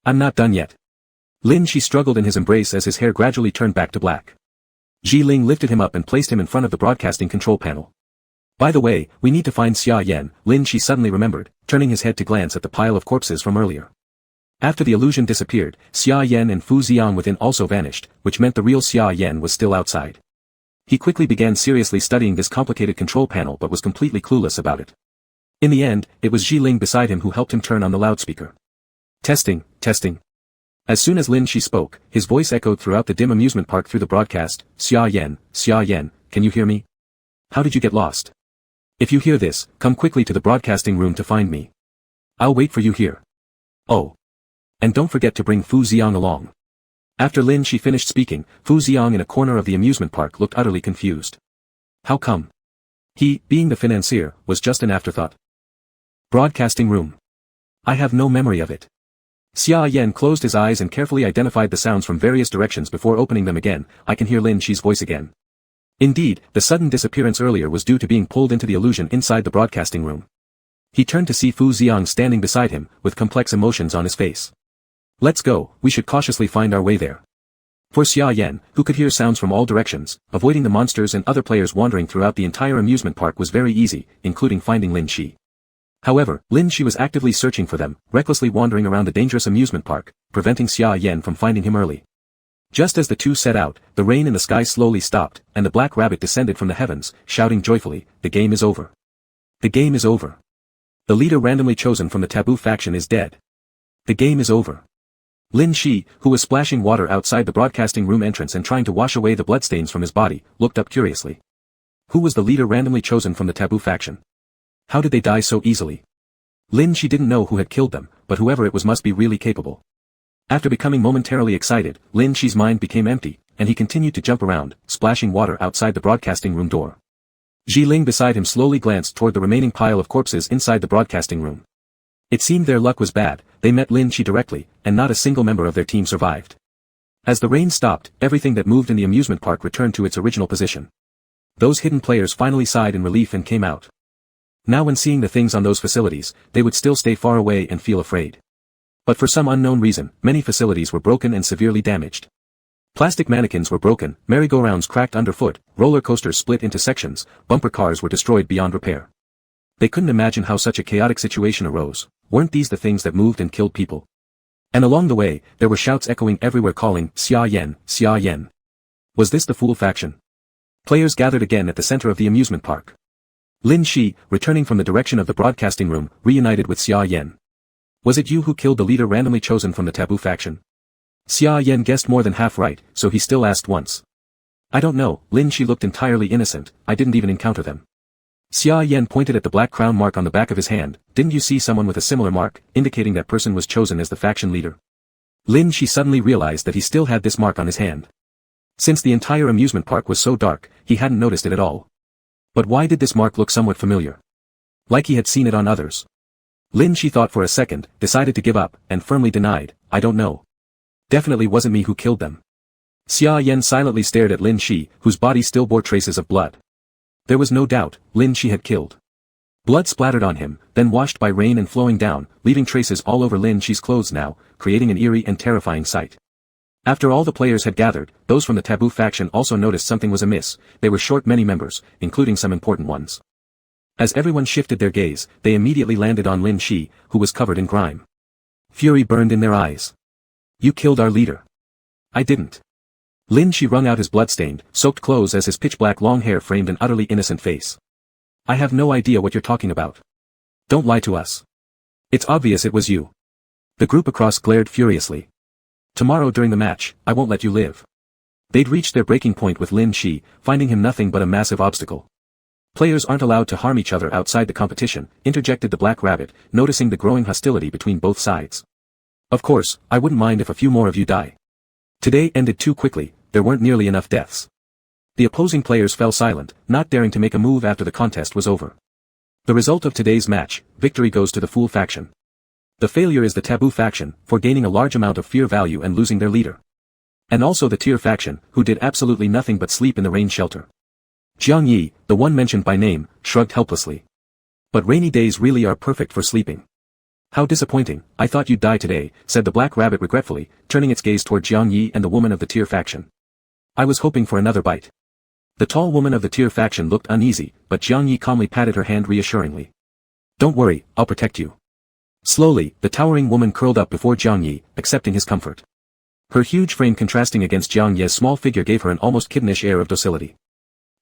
[SPEAKER 1] I'm not done yet. Lin Shi struggled in his embrace as his hair gradually turned back to black. Ji Ling lifted him up and placed him in front of the broadcasting control panel. By the way, we need to find Xia Yan, Lin Shi suddenly remembered, turning his head to glance at the pile of corpses from earlier. After the illusion disappeared, Xia Yan and Fu Xiang within also vanished, which meant the real Xia Yan was still outside. He quickly began seriously studying this complicated control panel but was completely clueless about it. In the end, it was Ji Ling beside him who helped him turn on the loudspeaker. Testing, testing. As soon as Lin Shi spoke, his voice echoed throughout the dim amusement park through the broadcast. Xia Yan, can you hear me? How did you get lost? If you hear this, come quickly to the broadcasting room to find me. I'll wait for you here. Oh. And don't forget to bring Fu Xiang along. After Lin Shi finished speaking, Fu Xiang in a corner of the amusement park looked utterly confused. How come? He, being the financier, was just an afterthought. Broadcasting room. I have no memory of it. Xia Yan closed his eyes and carefully identified the sounds from various directions before opening them again. I can hear Lin Shi's voice again. Indeed, the sudden disappearance earlier was due to being pulled into the illusion inside the broadcasting room. He turned to see Fu Xiang standing beside him, with complex emotions on his face. Let's go, we should cautiously find our way there. For Xia Yan, who could hear sounds from all directions, avoiding the monsters and other players wandering throughout the entire amusement park was very easy, including finding Lin Shi. However, Lin Shi was actively searching for them, recklessly wandering around the dangerous amusement park, preventing Xia Yan from finding him early. Just as the two set out, the rain in the sky slowly stopped, and the black rabbit descended from the heavens, shouting joyfully, "The game is over. The game is over. The leader randomly chosen from the taboo faction is dead. The game is over." Lin Shi, who was splashing water outside the broadcasting room entrance and trying to wash away the bloodstains from his body, looked up curiously. Who was the leader randomly chosen from the taboo faction? How did they die so easily? Lin Shi didn't know who had killed them, but whoever it was must be really capable. After becoming momentarily excited, Lin Shi's mind became empty, and he continued to jump around, splashing water outside the broadcasting room door. Ji Ling beside him slowly glanced toward the remaining pile of corpses inside the broadcasting room. It seemed their luck was bad, they met Lin Shi directly, and not a single member of their team survived. As the rain stopped, everything that moved in the amusement park returned to its original position. Those hidden players finally sighed in relief and came out. Now when seeing the things on those facilities, they would still stay far away and feel afraid. But for some unknown reason, many facilities were broken and severely damaged. Plastic mannequins were broken, merry-go-rounds cracked underfoot, roller coasters split into sections, bumper cars were destroyed beyond repair. They couldn't imagine how such a chaotic situation arose. Weren't these the things that moved and killed people? And along the way, there were shouts echoing everywhere calling, "Xia Yan, Xia Yan." Was this the Fool faction? Players gathered again at the center of the amusement park. Lin Shi, returning from the direction of the broadcasting room, reunited with Xia Yan. Was it you who killed the leader randomly chosen from the taboo faction? Xia Yan guessed more than half right, so he still asked once. I don't know, Lin Shi looked entirely innocent, I didn't even encounter them. Xia Yan pointed at the black crown mark on the back of his hand. Didn't you see someone with a similar mark, indicating that person was chosen as the faction leader? Lin Shi suddenly realized that he still had this mark on his hand. Since the entire amusement park was so dark, he hadn't noticed it at all. But why did this mark look somewhat familiar? Like he had seen it on others. Lin Shi thought for a second, decided to give up, and firmly denied, I don't know. Definitely wasn't me who killed them. Xia Yan silently stared at Lin Shi, whose body still bore traces of blood. There was no doubt, Lin Shi had killed. Blood splattered on him, then washed by rain and flowing down, leaving traces all over Lin Shi's clothes now, creating an eerie and terrifying sight. After all the players had gathered, those from the taboo faction also noticed something was amiss. They were short many members, including some important ones. As everyone shifted their gaze, they immediately landed on Lin Shi, who was covered in grime. Fury burned in their eyes. You killed our leader. I didn't. Lin Shi wrung out his blood-stained, soaked clothes as his pitch-black long hair framed an utterly innocent face. I have no idea what you're talking about. Don't lie to us. It's obvious it was you. The group across glared furiously. Tomorrow during the match, I won't let you live. They'd reached their breaking point with Lin Shi, finding him nothing but a massive obstacle. Players aren't allowed to harm each other outside the competition, interjected the Black Rabbit, noticing the growing hostility between both sides. Of course, I wouldn't mind if a few more of you die. Today ended too quickly, there weren't nearly enough deaths. The opposing players fell silent, not daring to make a move after the contest was over. The result of today's match, victory goes to the Fool faction. The failure is the Taboo faction, for gaining a large amount of fear value and losing their leader. And also the Tear faction, who did absolutely nothing but sleep in the rain shelter. Jiang Yi, the one mentioned by name, shrugged helplessly. But rainy days really are perfect for sleeping. How disappointing, I thought you'd die today, said the Black Rabbit regretfully, turning its gaze toward Jiang Yi and the woman of the Tear faction. I was hoping for another bite. The tall woman of the Tear faction looked uneasy, but Jiang Yi calmly patted her hand reassuringly. Don't worry, I'll protect you. Slowly, the towering woman curled up before Jiang Yi, accepting his comfort. Her huge frame contrasting against Jiang Yi's small figure gave her an almost kittenish air of docility.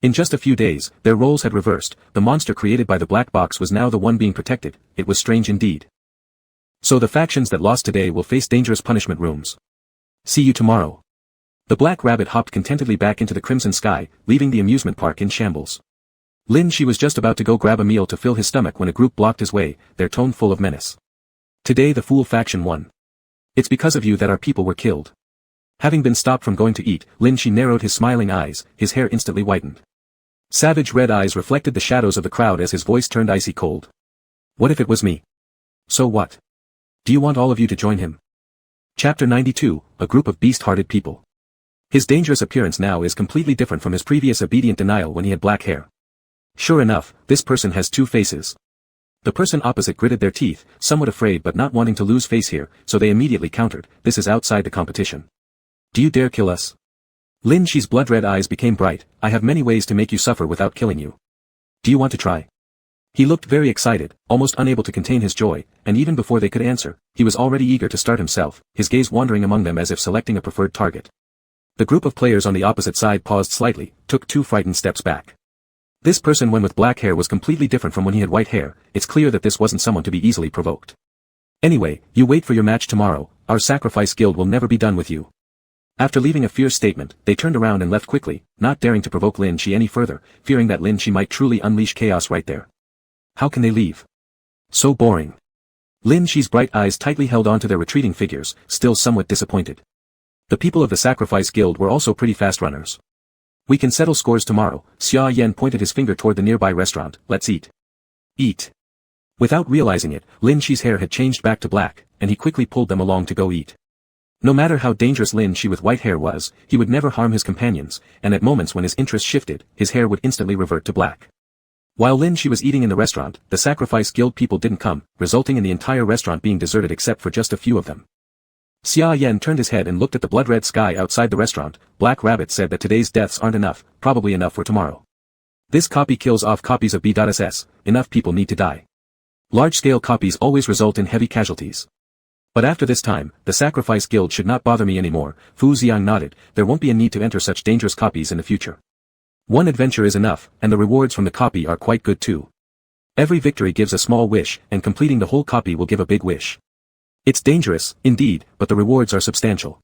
[SPEAKER 1] In just a few days, their roles had reversed, the monster created by the black box was now the one being protected. It was strange indeed. So the factions that lost today will face dangerous punishment rooms. See you tomorrow. The Black Rabbit hopped contentedly back into the crimson sky, leaving the amusement park in shambles. Lin Shi was just about to go grab a meal to fill his stomach when a group blocked his way, their tone full of menace. Today the Fool faction won. It's because of you that our people were killed. Having been stopped from going to eat, Lin Shi narrowed his smiling eyes, his hair instantly whitened. Savage red eyes reflected the shadows of the crowd as his voice turned icy cold. What if it was me? So what? Do you want all of you to join him? Chapter 92, A Group of Beast-Hearted People. His dangerous appearance now is completely different from his previous obedient denial when he had black hair. Sure enough, this person has two faces. The person opposite gritted their teeth, somewhat afraid but not wanting to lose face here, so they immediately countered, this is outside the competition. Do you dare kill us? Lin Shi's blood-red eyes became bright, I have many ways to make you suffer without killing you. Do you want to try? He looked very excited, almost unable to contain his joy, and even before they could answer, he was already eager to start himself, his gaze wandering among them as if selecting a preferred target. The group of players on the opposite side paused slightly, took 2 frightened steps back. This person when with black hair was completely different from when he had white hair, it's clear that this wasn't someone to be easily provoked. Anyway, you wait for your match tomorrow, our sacrifice guild will never be done with you. After leaving a fierce statement, they turned around and left quickly, not daring to provoke Lin Shi any further, fearing that Lin Shi might truly unleash chaos right there. How can they leave? So boring. Lin Shi's bright eyes tightly held onto their retreating figures, still somewhat disappointed. The people of the Sacrifice Guild were also pretty fast runners. We can settle scores tomorrow, Xia Yan pointed his finger toward the nearby restaurant, let's eat. Eat. Without realizing it, Lin Shi's hair had changed back to black, and he quickly pulled them along to go eat. No matter how dangerous Lin Shi with white hair was, he would never harm his companions, and at moments when his interest shifted, his hair would instantly revert to black. While Lin Shi was eating in the restaurant, the Sacrifice Guild people didn't come, resulting in the entire restaurant being deserted except for just a few of them. Xia Yan turned his head and looked at the blood-red sky outside the restaurant. Black Rabbit said that today's deaths aren't enough, probably enough for tomorrow. This copy kills off copies of B.SS, enough people need to die. Large-scale copies always result in heavy casualties. But after this time, the Sacrifice Guild should not bother me anymore. Fu Xiang nodded, there won't be a need to enter such dangerous copies in the future. One adventure is enough, and the rewards from the copy are quite good too. Every victory gives a small wish, and completing the whole copy will give a big wish. It's dangerous, indeed, but the rewards are substantial.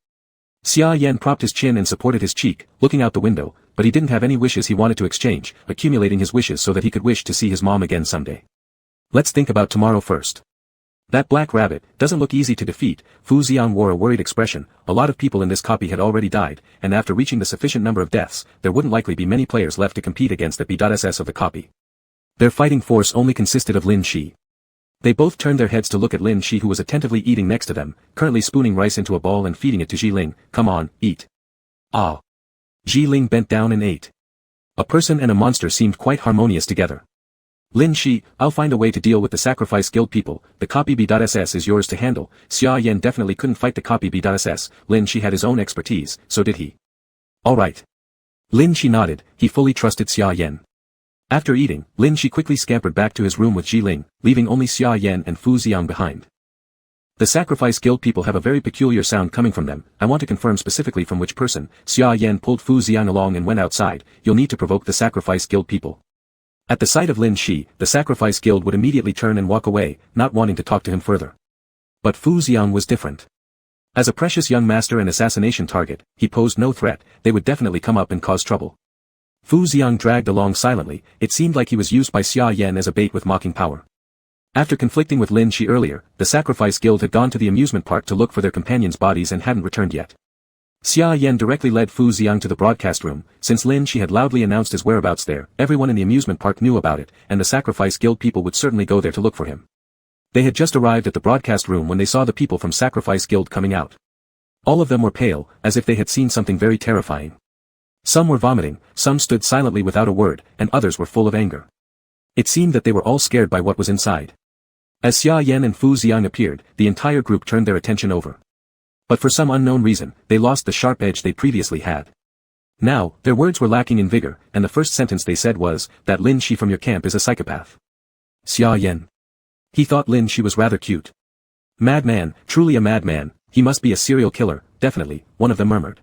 [SPEAKER 1] Xia Yan propped his chin and supported his cheek, looking out the window, but he didn't have any wishes he wanted to exchange, accumulating his wishes so that he could wish to see his mom again someday. Let's think about tomorrow first. That Black Rabbit doesn't look easy to defeat. Fu Xiang wore a worried expression. A lot of people in this copy had already died, and after reaching the sufficient number of deaths, there wouldn't likely be many players left to compete against the B.SS of the copy. Their fighting force only consisted of Lin Shi. They both turned their heads to look at Lin Shi, who was attentively eating next to them, currently spooning rice into a bowl and feeding it to Ji-Ling. Come on, eat. Ah. Ji-Ling bent down and ate. A person and a monster seemed quite harmonious together. Lin Shi, I'll find a way to deal with the Sacrifice Guild people. The copy B.SS is yours to handle. Xia Yan definitely couldn't fight the copy B.SS. Lin Shi had his own expertise, so did he. Alright. Lin Shi nodded, he fully trusted Xia Yan. After eating, Lin Shi quickly scampered back to his room with Ji-Ling, leaving only Xia Yan and Fu Xiang behind. The Sacrifice Guild people have a very peculiar sound coming from them. I want to confirm specifically from which person. Xia Yan pulled Fu Xiang along and went outside. You'll need to provoke the Sacrifice Guild people. At the sight of Lin Shi, the Sacrifice Guild would immediately turn and walk away, not wanting to talk to him further. But Fu Xiang was different. As a precious young master and assassination target, he posed no threat. They would definitely come up and cause trouble. Fu Xiang dragged along silently. It seemed like he was used by Xia Yan as a bait with mocking power. After conflicting with Lin Shi earlier, the Sacrifice Guild had gone to the amusement park to look for their companions' bodies and hadn't returned yet. Xia Yan directly led Fu Xiang to the broadcast room. Since Lin Shi had loudly announced his whereabouts there, everyone in the amusement park knew about it, and the Sacrifice Guild people would certainly go there to look for him. They had just arrived at the broadcast room when they saw the people from Sacrifice Guild coming out. All of them were pale, as if they had seen something very terrifying. Some were vomiting, some stood silently without a word, and others were full of anger. It seemed that they were all scared by what was inside. As Xia Yan and Fu Xiang appeared, the entire group turned their attention over. But for some unknown reason, they lost the sharp edge they previously had. Now, their words were lacking in vigor, and the first sentence they said was, that Lin Shi from your camp is a psychopath. Xia Yan. He thought Lin Shi was rather cute. Madman, truly a madman, he must be a serial killer, definitely, one of them murmured.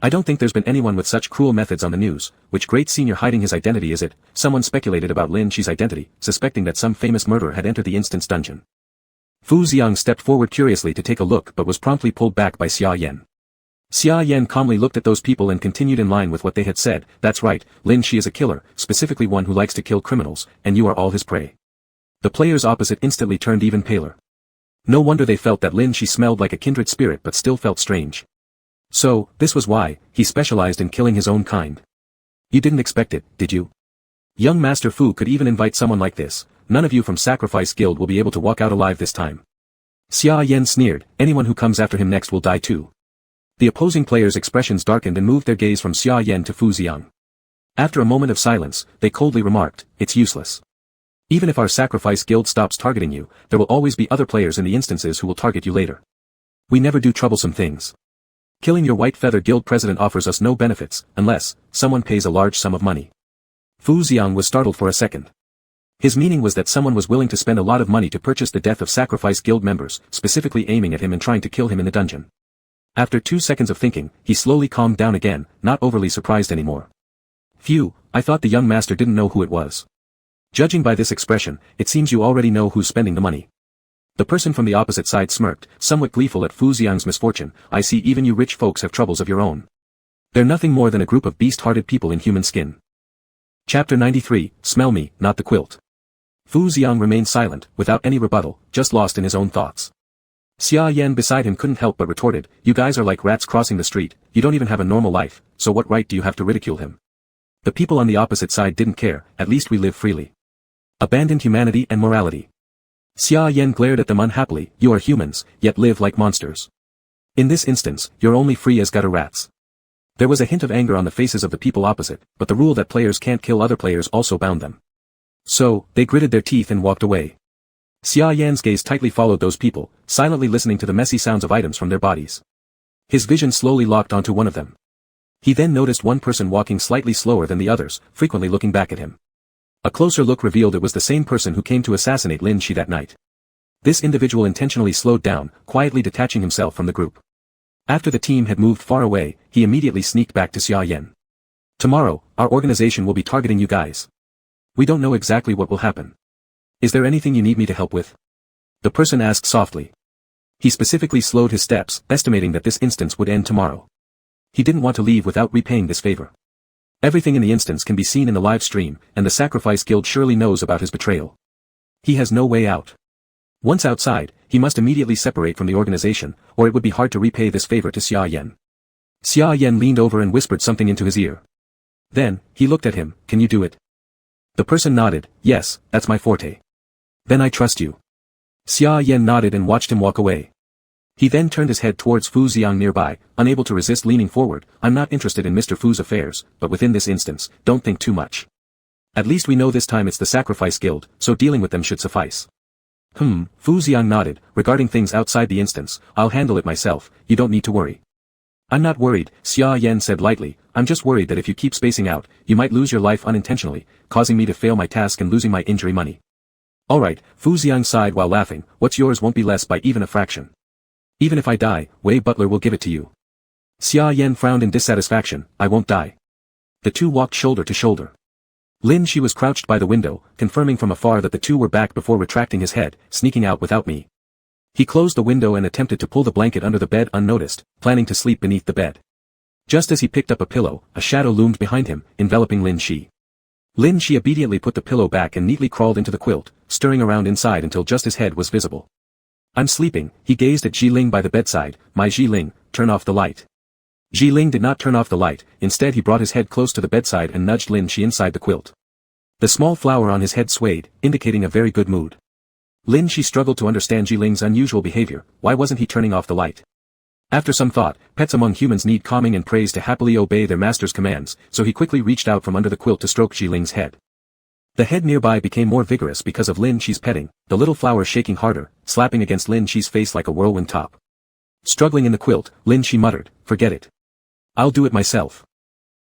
[SPEAKER 1] I don't think there's been anyone with such cruel methods on the news. Which great senior hiding his identity is it? Someone speculated about Lin Shi's identity, suspecting that some famous murderer had entered the instance dungeon. Fu Xiang stepped forward curiously to take a look but was promptly pulled back by Xia Yan. Xia Yan calmly looked at those people and continued in line with what they had said. That's right, Lin Shi is a killer, specifically one who likes to kill criminals, and you are all his prey. The players opposite instantly turned even paler. No wonder they felt that Lin Shi smelled like a kindred spirit but still felt strange. So, this was why, he specialized in killing his own kind. You didn't expect it, did you? Young Master Fu could even invite someone like this. None of you from Sacrifice Guild will be able to walk out alive this time. Xia Yan sneered, anyone who comes after him next will die too. The opposing players' expressions darkened and moved their gaze from Xia Yan to Fu Xiang. After a moment of silence, they coldly remarked, it's useless. Even if our sacrifice guild stops targeting you, there will always be other players in the instances who will target you later. We never do troublesome things. Killing your White Feather Guild president offers us no benefits, unless someone pays a large sum of money. Fu Xiang was startled for a second. His meaning was that someone was willing to spend a lot of money to purchase the death of Sacrifice Guild members, specifically aiming at him and trying to kill him in the dungeon. After 2 seconds of thinking, he slowly calmed down again, not overly surprised anymore. Phew, I thought the young master didn't know who it was. Judging by this expression, it seems you already know who's spending the money. The person from the opposite side smirked, somewhat gleeful at Fu Xiang's misfortune. I see even you rich folks have troubles of your own. They're nothing more than a group of beast-hearted people in human skin. Chapter 93, Smell Me, Not the Quilt. Fu Xiang remained silent, without any rebuttal, just lost in his own thoughts. Xia Yan beside him couldn't help but retorted, you guys are like rats crossing the street, you don't even have a normal life, so what right do you have to ridicule him? The people on the opposite side didn't care, at least we live freely. Abandoned humanity and morality. Xia Yan glared at them unhappily, you are humans, yet live like monsters. In this instance, you're only free as gutter rats. There was a hint of anger on the faces of the people opposite, but the rule that players can't kill other players also bound them. So, they gritted their teeth and walked away. Xia Yan's gaze tightly followed those people, silently listening to the messy sounds of items from their bodies. His vision slowly locked onto one of them. He then noticed one person walking slightly slower than the others, frequently looking back at him. A closer look revealed it was the same person who came to assassinate Lin Shi that night. This individual intentionally slowed down, quietly detaching himself from the group. After the team had moved far away, he immediately sneaked back to Xia Yan. Tomorrow, our organization will be targeting you guys. We don't know exactly what will happen. Is there anything you need me to help with? The person asked softly. He specifically slowed his steps, estimating that this instance would end tomorrow. He didn't want to leave without repaying this favor. Everything in the instance can be seen in the live stream, and the Sacrifice Guild surely knows about his betrayal. He has no way out. Once outside, he must immediately separate from the organization, or it would be hard to repay this favor to Xia Yan. Xia Yan leaned over and whispered something into his ear. Then, he looked at him, can you do it? The person nodded, yes, that's my forte. Then I trust you. Xia Yan nodded and watched him walk away. He then turned his head towards Fu Xiang nearby, unable to resist leaning forward, I'm not interested in Mr. Fu's affairs, but within this instance, don't think too much. At least we know this time it's the Sacrifice Guild, so dealing with them should suffice. Fu Xiang nodded, regarding things outside the instance, I'll handle it myself, you don't need to worry. I'm not worried, Xia Yan said lightly, I'm just worried that if you keep spacing out, you might lose your life unintentionally, causing me to fail my task and losing my injury money. Alright, Fu Xiang sighed while laughing, what's yours won't be less by even a fraction. Even if I die, Wei Butler will give it to you. Xia Yan frowned in dissatisfaction, I won't die. The two walked shoulder to shoulder. Lin Shi was crouched by the window, confirming from afar that the two were back before retracting his head, sneaking out without me. He closed the window and attempted to pull the blanket under the bed unnoticed, planning to sleep beneath the bed. Just as he picked up a pillow, a shadow loomed behind him, enveloping Lin Shi. Lin Shi obediently put the pillow back and neatly crawled into the quilt, stirring around inside until just his head was visible. I'm sleeping, he gazed at Ji Ling by the bedside, my Ji Ling, turn off the light. Ji Ling did not turn off the light, instead he brought his head close to the bedside and nudged Lin Shi inside the quilt. The small flower on his head swayed, indicating a very good mood. Lin Shi struggled to understand Ji Ling's unusual behavior, why wasn't he turning off the light? After some thought, pets among humans need calming and praise to happily obey their master's commands, so he quickly reached out from under the quilt to stroke Ji Ling's head. The head nearby became more vigorous because of Lin Shi's petting, the little flower shaking harder, slapping against Lin Shi's face like a whirlwind top. Struggling in the quilt, Lin Shi muttered, forget it. I'll do it myself.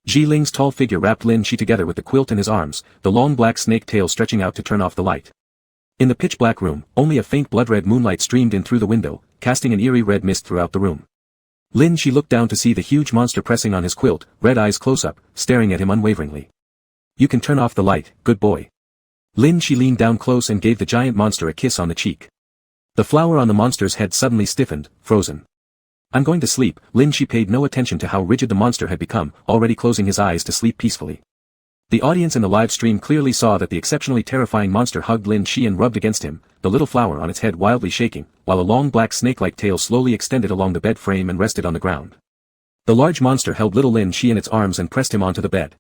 [SPEAKER 1] Ji Ling's tall figure wrapped Lin Shi together with the quilt in his arms, the long black snake tail stretching out to turn off the light. In the pitch-black room, only a faint blood-red moonlight streamed in through the window, casting an eerie red mist throughout the room. Lin Shi looked down to see the huge monster pressing on his quilt, red eyes close up, staring at him unwaveringly. You can turn off the light, good boy. Lin Shi leaned down close and gave the giant monster a kiss on the cheek. The flower on the monster's head suddenly stiffened, frozen. I'm going to sleep, Lin Shi paid no attention to how rigid the monster had become, already closing his eyes to sleep peacefully. The audience in the live stream clearly saw that the exceptionally terrifying monster hugged Lin Shi and rubbed against him, the little flower on its head wildly shaking, while a long black snake-like tail slowly extended along the bed frame and rested on the ground. The large monster held little Lin Shi in its arms and pressed him onto the bed.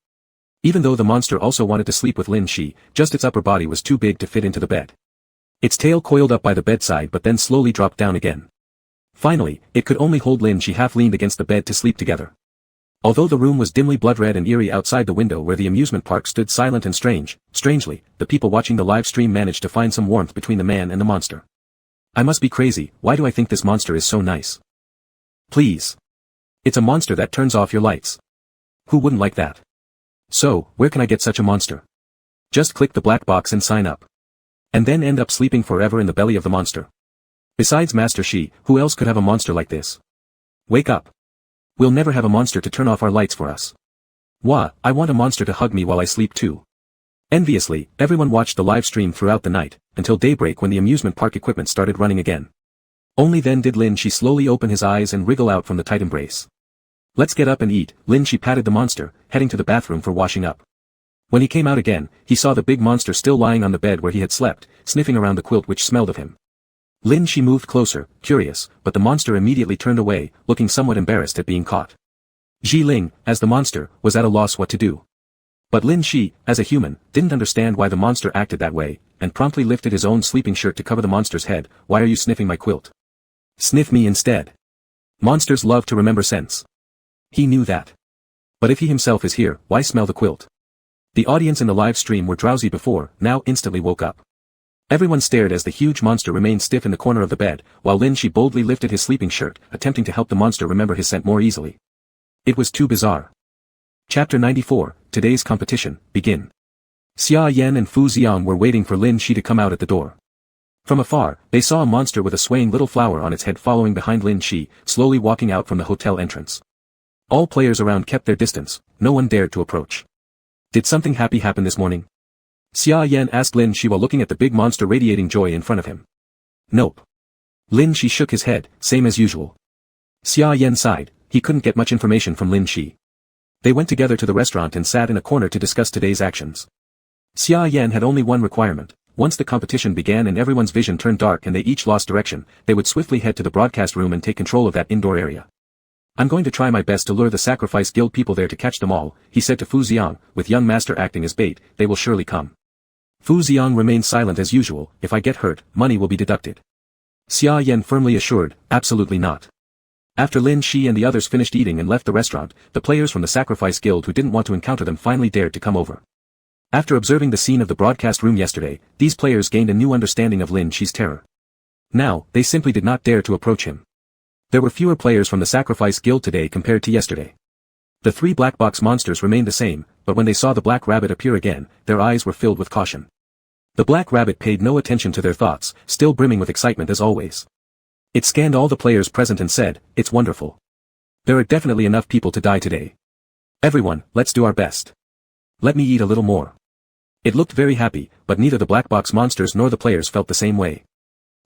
[SPEAKER 1] Even though the monster also wanted to sleep with Lin Shi, just its upper body was too big to fit into the bed. Its tail coiled up by the bedside but then slowly dropped down again. Finally, it could only hold Lin Shi half leaned against the bed to sleep together. Although the room was dimly blood-red and eerie outside the window where the amusement park stood silent and strangely, the people watching the live stream managed to find some warmth between the man and the monster. I must be crazy, why do I think this monster is so nice? Please. It's a monster that turns off your lights. Who wouldn't like that? So, where can I get such a monster? Just click the black box and sign up. And then end up sleeping forever in the belly of the monster. Besides Master Shi, who else could have a monster like this? Wake up. We'll never have a monster to turn off our lights for us. Wah, I want a monster to hug me while I sleep too. Enviously, everyone watched the live stream throughout the night, until daybreak when the amusement park equipment started running again. Only then did Lin Shi slowly open his eyes and wriggle out from the tight embrace. Let's get up and eat, Lin Shi patted the monster, heading to the bathroom for washing up. When he came out again, he saw the big monster still lying on the bed where he had slept, sniffing around the quilt which smelled of him. Lin Shi moved closer, curious, but the monster immediately turned away, looking somewhat embarrassed at being caught. Ji Ling, as the monster, was at a loss what to do. But Lin Shi, as a human, didn't understand why the monster acted that way, and promptly lifted his own sleeping shirt to cover the monster's head. Why are you sniffing my quilt? Sniff me instead. Monsters love to remember scents. He knew that. But if he himself is here, why smell the quilt? The audience in the live stream were drowsy before, now instantly woke up. Everyone stared as the huge monster remained stiff in the corner of the bed, while Lin Shi boldly lifted his sleeping shirt, attempting to help the monster remember his scent more easily. It was too bizarre. Chapter 94, Today's Competition, Begin. Xia Yan and Fu Xiang were waiting for Lin Shi to come out at the door. From afar, they saw a monster with a swaying little flower on its head following behind Lin Shi, slowly walking out from the hotel entrance. All players around kept their distance, no one dared to approach. Did something happy happen this morning? Xia Yan asked Lin Shi while looking at the big monster radiating joy in front of him. Nope. Lin Shi shook his head, same as usual. Xia Yan sighed, he couldn't get much information from Lin Shi. They went together to the restaurant and sat in a corner to discuss today's actions. Xia Yan had only one requirement. Once the competition began and everyone's vision turned dark and they each lost direction, they would swiftly head to the broadcast room and take control of that indoor area. I'm going to try my best to lure the Sacrifice Guild people there to catch them all, he said to Fu Xiang, with young master acting as bait, they will surely come. Fu Xiang remained silent as usual, if I get hurt, money will be deducted. Xia Yan firmly assured, absolutely not. After Lin Shi and the others finished eating and left the restaurant, the players from the Sacrifice Guild who didn't want to encounter them finally dared to come over. After observing the scene of the broadcast room yesterday, these players gained a new understanding of Lin Shi's terror. Now, they simply did not dare to approach him. There were fewer players from the Sacrifice Guild today compared to yesterday. The three black box monsters remained the same, but when they saw the black rabbit appear again, their eyes were filled with caution. The black rabbit paid no attention to their thoughts, still brimming with excitement as always. It scanned all the players present and said, it's wonderful. There are definitely enough people to die today. Everyone, let's do our best. Let me eat a little more. It looked very happy, but neither the black box monsters nor the players felt the same way.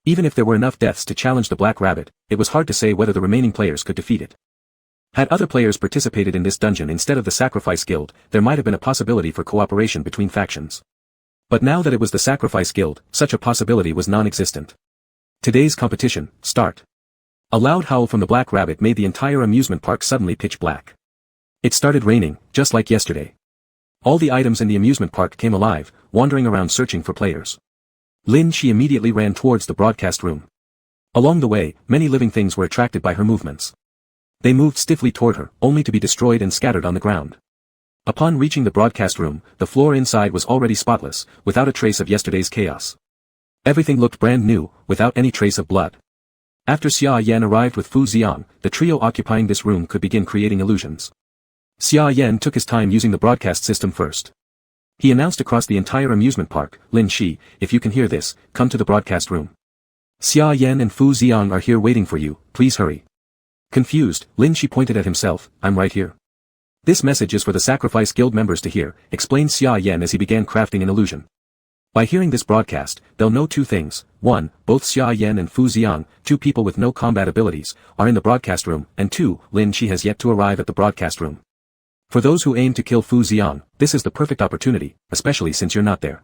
[SPEAKER 1] Even if there were enough deaths to challenge the black rabbit, it was hard to say whether the remaining players could defeat it. Had other players participated in this dungeon instead of the Sacrifice Guild, there might have been a possibility for cooperation between factions. But now that it was the Sacrifice Guild, such a possibility was non-existent. Today's competition, start. A loud howl from the black rabbit made the entire amusement park suddenly pitch black. It started raining, just like yesterday. All the items in the amusement park came alive, wandering around searching for players. Lin Shi immediately ran towards the broadcast room. Along the way, many living things were attracted by her movements. They moved stiffly toward her, only to be destroyed and scattered on the ground. Upon reaching the broadcast room, the floor inside was already spotless, without a trace of yesterday's chaos. Everything looked brand new, without any trace of blood. After Xia Yan arrived with Fu Xiang, the trio occupying this room could begin creating illusions. Xia Yan took his time using the broadcast system first. He announced across the entire amusement park, Lin Shi, if you can hear this, come to the broadcast room. Xia Yan and Fu Xiang are here waiting for you, please hurry. Confused, Lin Shi pointed at himself, I'm right here. This message is for the Sacrifice Guild members to hear, explained Xia Yan as he began crafting an illusion. By hearing this broadcast, they'll know two things. 1, both Xia Yan and Fu Xiang, two people with no combat abilities, are in the broadcast room, and 2, Lin Shi has yet to arrive at the broadcast room. For those who aim to kill Fu Xiang, this is the perfect opportunity, especially since you're not there.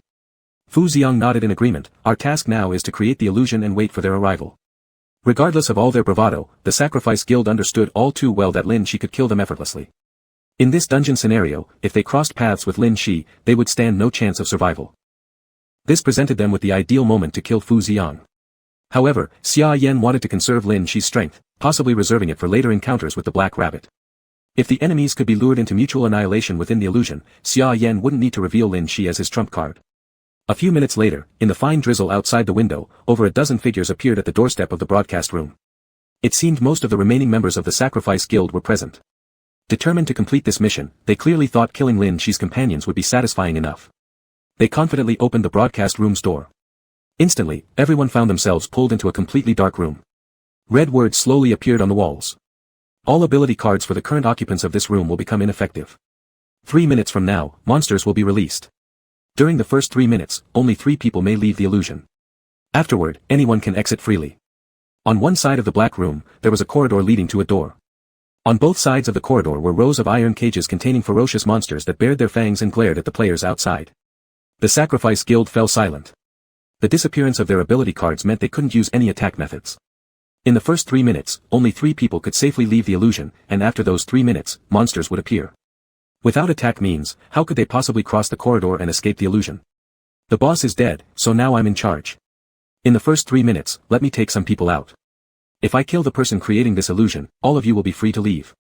[SPEAKER 1] Fu Xiang nodded in agreement, our task now is to create the illusion and wait for their arrival. Regardless of all their bravado, the Sacrifice Guild understood all too well that Lin Shi could kill them effortlessly. In this dungeon scenario, if they crossed paths with Lin Shi, they would stand no chance of survival. This presented them with the ideal moment to kill Fu Xiang. However, Xia Yan wanted to conserve Lin Shi's strength, possibly reserving it for later encounters with the Black Rabbit. If the enemies could be lured into mutual annihilation within the illusion, Xia Yan wouldn't need to reveal Lin Shi as his trump card. A few minutes later, in the fine drizzle outside the window, over a dozen figures appeared at the doorstep of the broadcast room. It seemed most of the remaining members of the Sacrifice Guild were present. Determined to complete this mission, they clearly thought killing Lin Shi's companions would be satisfying enough. They confidently opened the broadcast room's door. Instantly, everyone found themselves pulled into a completely dark room. Red words slowly appeared on the walls. All ability cards for the current occupants of this room will become ineffective. 3 minutes from now, monsters will be released. During the first 3 minutes, only 3 people may leave the illusion. Afterward, anyone can exit freely. On one side of the black room, there was a corridor leading to a door. On both sides of the corridor were rows of iron cages containing ferocious monsters that bared their fangs and glared at the players outside. The Sacrifice Guild fell silent. The disappearance of their ability cards meant they couldn't use any attack methods. In the first 3 minutes, only 3 people could safely leave the illusion, and after those 3 minutes, monsters would appear. Without attack means, how could they possibly cross the corridor and escape the illusion? The boss is dead, so now I'm in charge. In the first 3 minutes, let me take some people out. If I kill the person creating this illusion, all of you will be free to leave.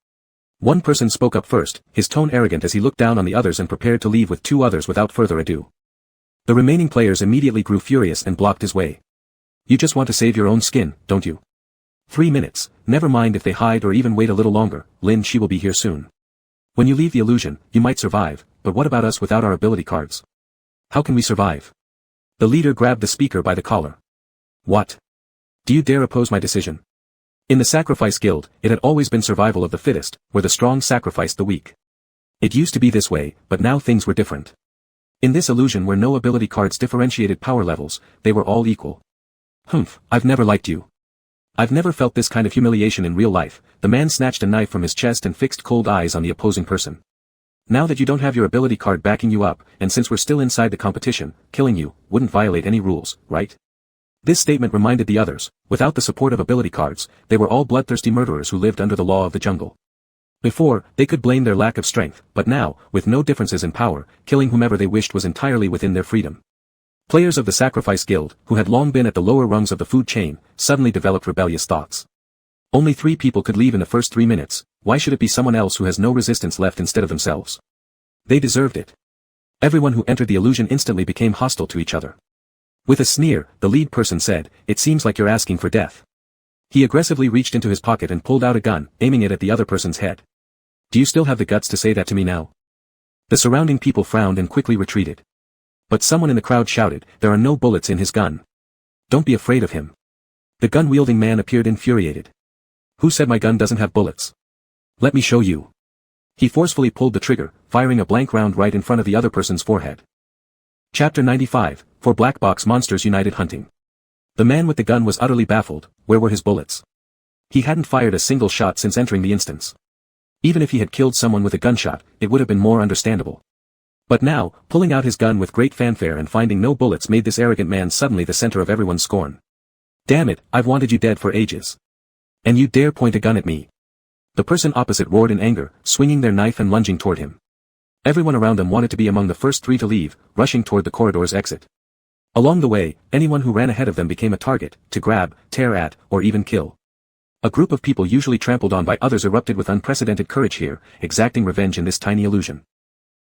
[SPEAKER 1] One person spoke up first, his tone arrogant as he looked down on the others and prepared to leave with 2 others without further ado. The remaining players immediately grew furious and blocked his way. You just want to save your own skin, don't you? 3 minutes, never mind if they hide or even wait a little longer, Lin Shi will be here soon. When you leave the illusion, you might survive, but what about us without our ability cards? How can we survive? The leader grabbed the speaker by the collar. What? Do you dare oppose my decision? In the Sacrifice Guild, it had always been survival of the fittest, where the strong sacrificed the weak. It used to be this way, but now things were different. In this illusion where no ability cards differentiated power levels, they were all equal. Humph, I've never liked you. I've never felt this kind of humiliation in real life. The man snatched a knife from his chest and fixed cold eyes on the opposing person. Now that you don't have your ability card backing you up, and since we're still inside the competition, killing you wouldn't violate any rules, right? This statement reminded the others, without the support of ability cards, they were all bloodthirsty murderers who lived under the law of the jungle. Before, they could blame their lack of strength, but now, with no differences in power, killing whomever they wished was entirely within their freedom. Players of the Sacrifice Guild, who had long been at the lower rungs of the food chain, suddenly developed rebellious thoughts. Only 3 people could leave in the first 3 minutes, why should it be someone else who has no resistance left instead of themselves? They deserved it. Everyone who entered the illusion instantly became hostile to each other. With a sneer, the lead person said, "It seems like you're asking for death." He aggressively reached into his pocket and pulled out a gun, aiming it at the other person's head. "Do you still have the guts to say that to me now?" The surrounding people frowned and quickly retreated. But someone in the crowd shouted, "There are no bullets in his gun. Don't be afraid of him." The gun-wielding man appeared infuriated. "Who said my gun doesn't have bullets? Let me show you." He forcefully pulled the trigger, firing a blank round right in front of the other person's forehead. Chapter 95, For Black Box Monsters United Hunting. The man with the gun was utterly baffled. Where were his bullets? He hadn't fired a single shot since entering the instance. Even if he had killed someone with a gunshot, it would have been more understandable. But now, pulling out his gun with great fanfare and finding no bullets made this arrogant man suddenly the center of everyone's scorn. "Damn it, I've wanted you dead for ages. And you dare point a gun at me?" The person opposite roared in anger, swinging their knife and lunging toward him. Everyone around them wanted to be among the first 3 to leave, rushing toward the corridor's exit. Along the way, anyone who ran ahead of them became a target, to grab, tear at, or even kill. A group of people usually trampled on by others erupted with unprecedented courage here, exacting revenge in this tiny illusion.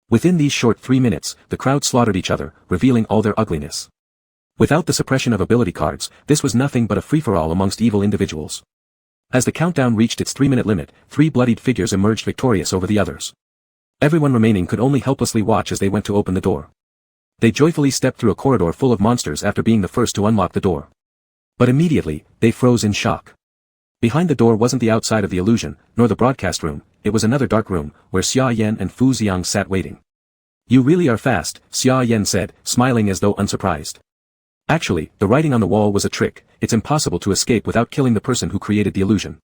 [SPEAKER 1] Within these short 3 minutes, the crowd slaughtered each other, revealing all their ugliness. Without the suppression of ability cards, this was nothing but a free-for-all amongst evil individuals. As the countdown reached its 3-minute limit, 3 bloodied figures emerged victorious over the others. Everyone remaining could only helplessly watch as they went to open the door. They joyfully stepped through a corridor full of monsters after being the first to unlock the door. But immediately, they froze in shock. Behind the door wasn't the outside of the illusion, nor the broadcast room, it was another dark room, where Xia Yan and Fu Xiang sat waiting. "You really are fast," Xia Yan said, smiling as though unsurprised. Actually, the writing on the wall was a trick, it's impossible to escape without killing the person who created the illusion.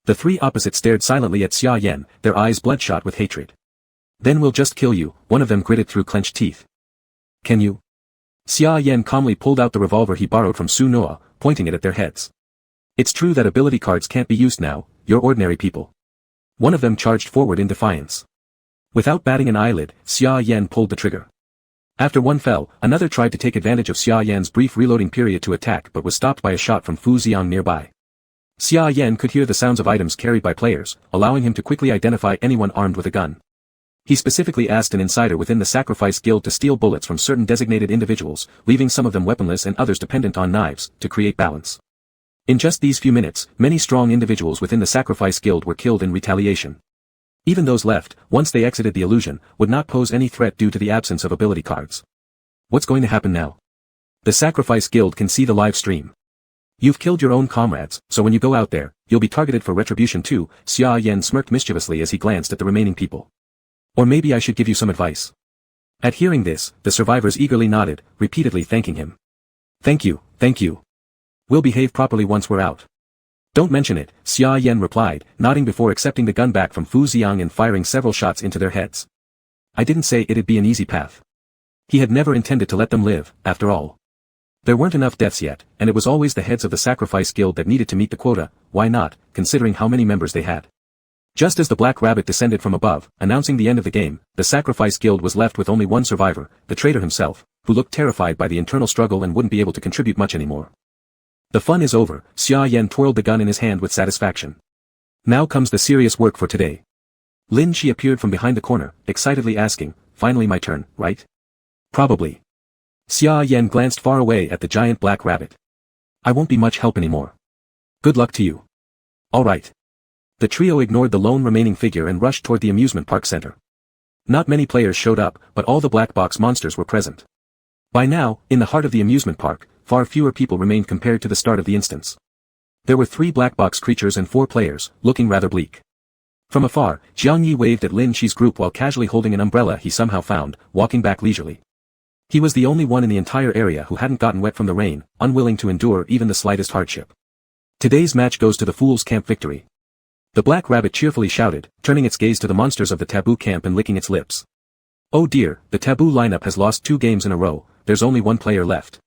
[SPEAKER 1] The 3 opposites stared silently at Xia Yan, their eyes bloodshot with hatred. "Then we'll just kill you," one of them gritted through clenched teeth. "Can you?" Xia Yan calmly pulled out the revolver he borrowed from Su Noa, pointing it at their heads. "It's true that ability cards can't be used now, you're ordinary people." One of them charged forward in defiance. Without batting an eyelid, Xia Yan pulled the trigger. After one fell, another tried to take advantage of Xia Yan's brief reloading period to attack but was stopped by a shot from Fu Xiang nearby. Xia Yan could hear the sounds of items carried by players, allowing him to quickly identify anyone armed with a gun. He specifically asked an insider within the Sacrifice Guild to steal bullets from certain designated individuals, leaving some of them weaponless and others dependent on knives, to create balance. In just these few minutes, many strong individuals within the Sacrifice Guild were killed in retaliation. Even those left, once they exited the illusion, would not pose any threat due to the absence of ability cards. What's going to happen now? The Sacrifice Guild can see the live stream. You've killed your own comrades, so when you go out there, you'll be targeted for retribution too. Xia Yan smirked mischievously as he glanced at the remaining people. Or maybe I should give you some advice. At hearing this, the survivors eagerly nodded, repeatedly thanking him. Thank you, thank you. We'll behave properly once we're out. Don't mention it, Xia Yan replied, nodding before accepting the gun back from Fu Xiang and firing several shots into their heads. I didn't say it'd be an easy path. He had never intended to let them live, after all. There weren't enough deaths yet, and it was always the heads of the Sacrifice Guild that needed to meet the quota. Why not, considering how many members they had? Just as the Black Rabbit descended from above, announcing the end of the game, the Sacrifice Guild was left with only one survivor, the traitor himself, who looked terrified by the internal struggle and wouldn't be able to contribute much anymore. The fun is over, Xia Yan twirled the gun in his hand with satisfaction. Now comes the serious work for today. Lin Shi appeared from behind the corner, excitedly asking, finally my turn, right? Probably. Xia Yan glanced far away at the giant Black Rabbit. I won't be much help anymore. Good luck to you. All right. The trio ignored the lone remaining figure and rushed toward the amusement park center. Not many players showed up, but all the black box monsters were present. By now, in the heart of the amusement park, far fewer people remained compared to the start of the instance. There were 3 black box creatures and 4 players, looking rather bleak. From afar, Jiang Yi waved at Lin Shi's group while casually holding an umbrella he somehow found, walking back leisurely. He was the only one in the entire area who hadn't gotten wet from the rain, unwilling to endure even the slightest hardship. Today's match goes to the Fool's Camp victory. The Black Rabbit cheerfully shouted, turning its gaze to the monsters of the Taboo Camp and licking its lips. Oh dear, the Taboo lineup has lost 2 games in a row, there's only 1 player left.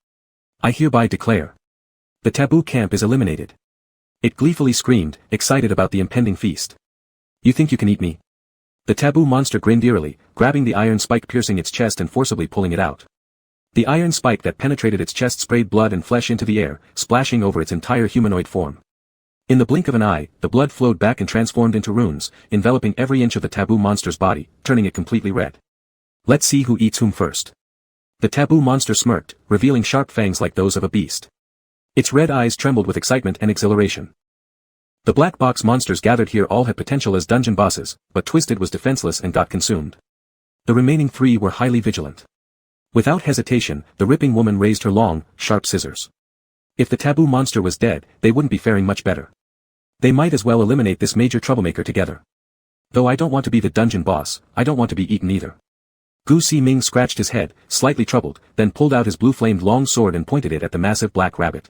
[SPEAKER 1] I hereby declare. The Taboo Camp is eliminated. It gleefully screamed, excited about the impending feast. You think you can eat me? The Taboo monster grinned eerily, grabbing the iron spike piercing its chest and forcibly pulling it out. The iron spike that penetrated its chest sprayed blood and flesh into the air, splashing over its entire humanoid form. In the blink of an eye, the blood flowed back and transformed into runes, enveloping every inch of the Taboo monster's body, turning it completely red. Let's see who eats whom first. The Taboo monster smirked, revealing sharp fangs like those of a beast. Its red eyes trembled with excitement and exhilaration. The black box monsters gathered here all had potential as dungeon bosses, but Twisted was defenseless and got consumed. The remaining 3 were highly vigilant. Without hesitation, the ripping woman raised her long, sharp scissors. If the Taboo monster was dead, they wouldn't be faring much better. They might as well eliminate this major troublemaker together. Though I don't want to be the dungeon boss, I don't want to be eaten either. Gu Ximing scratched his head, slightly troubled, then pulled out his blue-flamed long sword and pointed it at the massive black rabbit.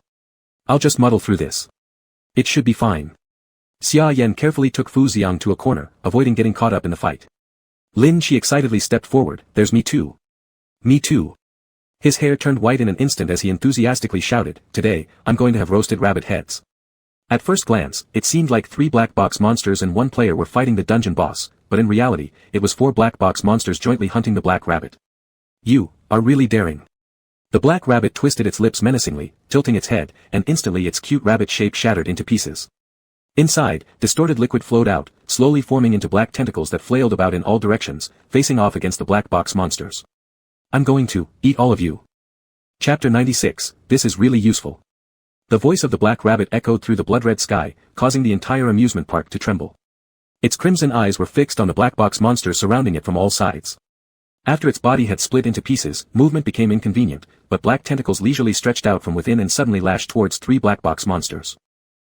[SPEAKER 1] I'll just muddle through this. It should be fine. Xia Yan carefully took Fu Xiang to a corner, avoiding getting caught up in the fight. Lin Shi excitedly stepped forward, there's me too. Me too. His hair turned white in an instant as he enthusiastically shouted, today, I'm going to have roasted rabbit heads. At first glance, it seemed like 3 black box monsters and 1 player were fighting the dungeon boss, but in reality, it was 4 black box monsters jointly hunting the black rabbit. You are really daring. The black rabbit twisted its lips menacingly, tilting its head, and instantly its cute rabbit shape shattered into pieces. Inside, distorted liquid flowed out, slowly forming into black tentacles that flailed about in all directions, facing off against the black box monsters. I'm going to eat all of you. Chapter 96, this is really useful. The voice of the black rabbit echoed through the blood-red sky, causing the entire amusement park to tremble. Its crimson eyes were fixed on the black box monsters surrounding it from all sides. After its body had split into pieces, movement became inconvenient, but black tentacles leisurely stretched out from within and suddenly lashed towards 3 black box monsters.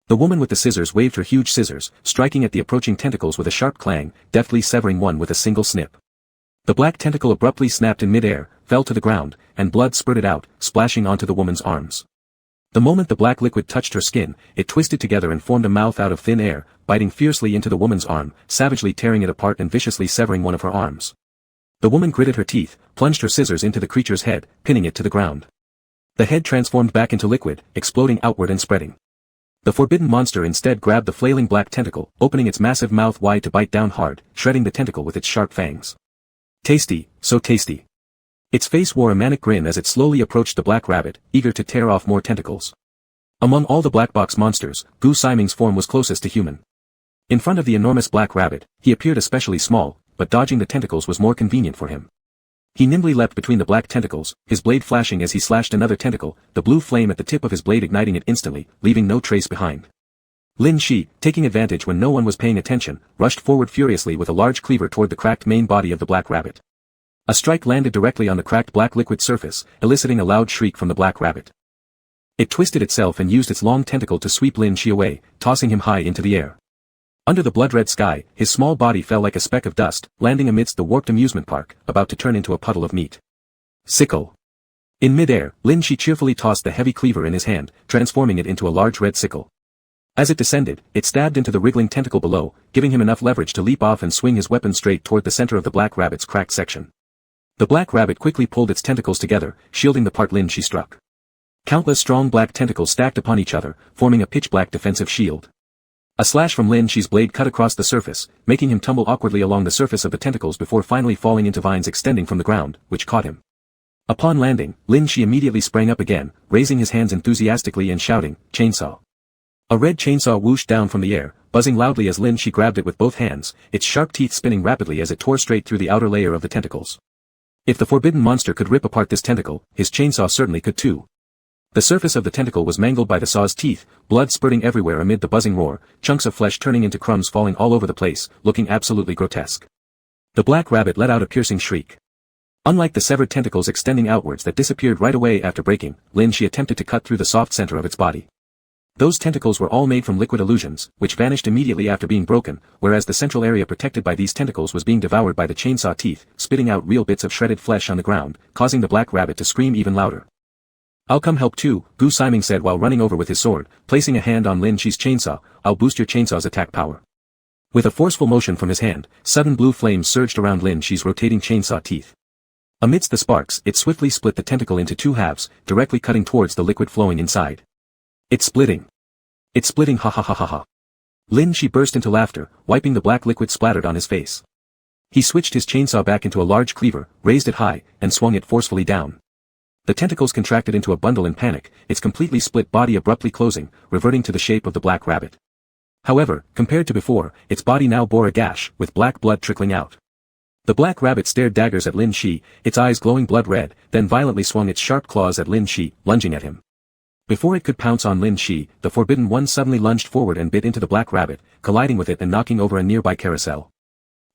[SPEAKER 1] The woman with the scissors waved her huge scissors, striking at the approaching tentacles with a sharp clang, deftly severing one with a single snip. The black tentacle abruptly snapped in midair, fell to the ground, and blood spurted out, splashing onto the woman's arms. The moment the black liquid touched her skin, it twisted together and formed a mouth out of thin air, biting fiercely into the woman's arm, savagely tearing it apart and viciously severing one of her arms. The woman gritted her teeth, plunged her scissors into the creature's head, pinning it to the ground. The head transformed back into liquid, exploding outward and spreading. The forbidden monster instead grabbed the flailing black tentacle, opening its massive mouth wide to bite down hard, shredding the tentacle with its sharp fangs. Tasty, so tasty. Its face wore a manic grin as it slowly approached the black rabbit, eager to tear off more tentacles. Among all the black box monsters, Gu Siming's form was closest to human. In front of the enormous black rabbit, he appeared especially small, but dodging the tentacles was more convenient for him. He nimbly leapt between the black tentacles, his blade flashing as he slashed another tentacle, the blue flame at the tip of his blade igniting it instantly, leaving no trace behind. Lin Shi, taking advantage when no one was paying attention, rushed forward furiously with a large cleaver toward the cracked main body of the black rabbit. A strike landed directly on the cracked black liquid surface, eliciting a loud shriek from the black rabbit. It twisted itself and used its long tentacle to sweep Lin Shi away, tossing him high into the air. Under the blood-red sky, his small body fell like a speck of dust, landing amidst the warped amusement park, about to turn into a puddle of meat. Sickle. In mid-air, Lin Shi cheerfully tossed the heavy cleaver in his hand, transforming it into a large red sickle. As it descended, it stabbed into the wriggling tentacle below, giving him enough leverage to leap off and swing his weapon straight toward the center of the black rabbit's cracked section. The black rabbit quickly pulled its tentacles together, shielding the part Lin Shi struck. Countless strong black tentacles stacked upon each other, forming a pitch-black defensive shield. A slash from Lin Shi's blade cut across the surface, making him tumble awkwardly along the surface of the tentacles before finally falling into vines extending from the ground, which caught him. Upon landing, Lin Shi immediately sprang up again, raising his hands enthusiastically and shouting, "Chainsaw!" A red chainsaw whooshed down from the air, buzzing loudly as Lin Shi grabbed it with both hands, its sharp teeth spinning rapidly as it tore straight through the outer layer of the tentacles. If the forbidden monster could rip apart this tentacle, his chainsaw certainly could too. The surface of the tentacle was mangled by the saw's teeth, blood spurting everywhere amid the buzzing roar, chunks of flesh turning into crumbs falling all over the place, looking absolutely grotesque. The black rabbit let out a piercing shriek. Unlike the severed tentacles extending outwards that disappeared right away after breaking, Lin Shi attempted to cut through the soft center of its body. Those tentacles were all made from liquid illusions, which vanished immediately after being broken, whereas the central area protected by these tentacles was being devoured by the chainsaw teeth, spitting out real bits of shredded flesh on the ground, causing the black rabbit to scream even louder. "I'll come help too," Gu Siming said while running over with his sword, placing a hand on Lin Shi's chainsaw. "I'll boost your chainsaw's attack power." With a forceful motion from his hand, sudden blue flames surged around Lin Shi's rotating chainsaw teeth. Amidst the sparks, it swiftly split the tentacle into two halves, directly cutting towards the liquid flowing inside. "It's splitting! It's splitting, ha ha ha ha ha!" Lin Shi burst into laughter, wiping the black liquid splattered on his face. He switched his chainsaw back into a large cleaver, raised it high, and swung it forcefully down. The tentacles contracted into a bundle in panic, its completely split body abruptly closing, reverting to the shape of the black rabbit. However, compared to before, its body now bore a gash, with black blood trickling out. The black rabbit stared daggers at Lin Shi, its eyes glowing blood red, then violently swung its sharp claws at Lin Shi, lunging at him. Before it could pounce on Lin Shi, the forbidden one suddenly lunged forward and bit into the black rabbit, colliding with it and knocking over a nearby carousel.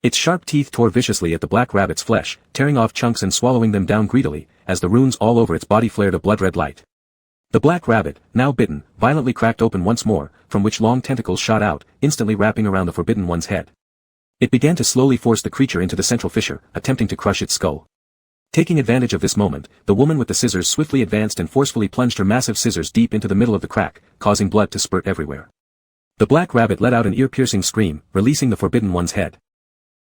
[SPEAKER 1] Its sharp teeth tore viciously at the black rabbit's flesh, tearing off chunks and swallowing them down greedily, as the runes all over its body flared a blood-red light. The black rabbit, now bitten, violently cracked open once more, from which long tentacles shot out, instantly wrapping around the forbidden one's head. It began to slowly force the creature into the central fissure, attempting to crush its skull. Taking advantage of this moment, the woman with the scissors swiftly advanced and forcefully plunged her massive scissors deep into the middle of the crack, causing blood to spurt everywhere. The black rabbit let out an ear-piercing scream, releasing the forbidden one's head.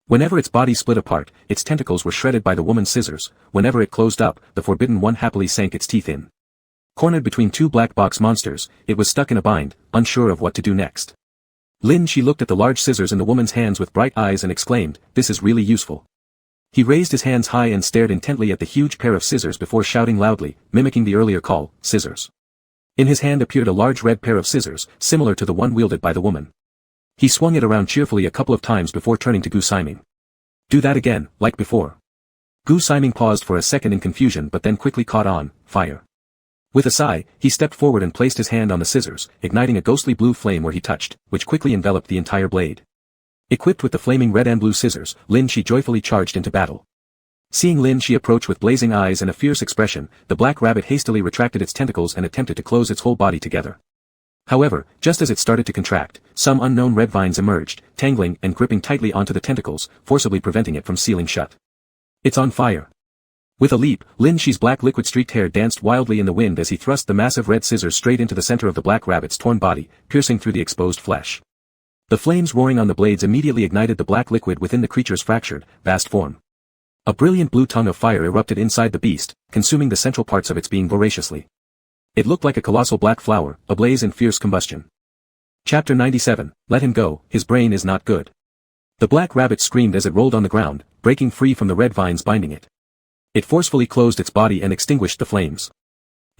[SPEAKER 1] Whenever its body split apart, its tentacles were shredded by the woman's scissors. Whenever it closed up, the forbidden one happily sank its teeth in. Cornered between two black box monsters, it was stuck in a bind, unsure of what to do next. Lin Shi looked at the large scissors in the woman's hands with bright eyes and exclaimed, "This is really useful." He raised his hands high and stared intently at the huge pair of scissors before shouting loudly, mimicking the earlier call, "Scissors." In his hand appeared a large red pair of scissors, similar to the one wielded by the woman. He swung it around cheerfully a couple of times before turning to Gu Siming. "Do that again, like before." Gu Siming paused for a second in confusion but then quickly caught on, "Fire." With a sigh, he stepped forward and placed his hand on the scissors, igniting a ghostly blue flame where he touched, which quickly enveloped the entire blade. Equipped with the flaming red and blue scissors, Lin Shi joyfully charged into battle. Seeing Lin Shi approach with blazing eyes and a fierce expression, the black rabbit hastily retracted its tentacles and attempted to close its whole body together. However, just as it started to contract, some unknown red vines emerged, tangling and gripping tightly onto the tentacles, forcibly preventing it from sealing shut. "It's on fire." With a leap, Lin Shi's black liquid-streaked hair danced wildly in the wind as he thrust the massive red scissors straight into the center of the black rabbit's torn body, piercing through the exposed flesh. The flames roaring on the blades immediately ignited the black liquid within the creature's fractured, vast form. A brilliant blue tongue of fire erupted inside the beast, consuming the central parts of its being voraciously. It looked like a colossal black flower, ablaze in fierce combustion. Chapter 97, Let him go, his brain is not good. The black rabbit screamed as it rolled on the ground, breaking free from the red vines binding it. It forcefully closed its body and extinguished the flames.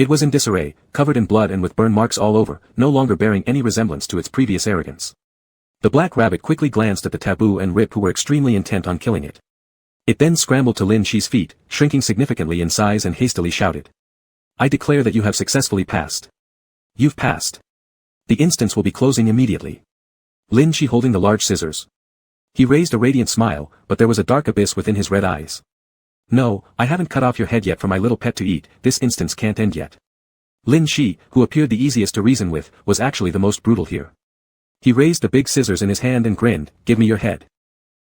[SPEAKER 1] It was in disarray, covered in blood and with burn marks all over, no longer bearing any resemblance to its previous arrogance. The black rabbit quickly glanced at the taboo and Rip, who were extremely intent on killing it. It then scrambled to Lin Shi's feet, shrinking significantly in size, and hastily shouted. I declare that you have successfully passed. You've passed. The instance will be closing immediately. Lin Shi holding the large scissors. He raised a radiant smile, but there was a dark abyss within his red eyes. No, I haven't cut off your head yet for my little pet to eat, this instance can't end yet. Lin Shi, who appeared the easiest to reason with, was actually the most brutal here. He raised the big scissors in his hand and grinned, give me your head.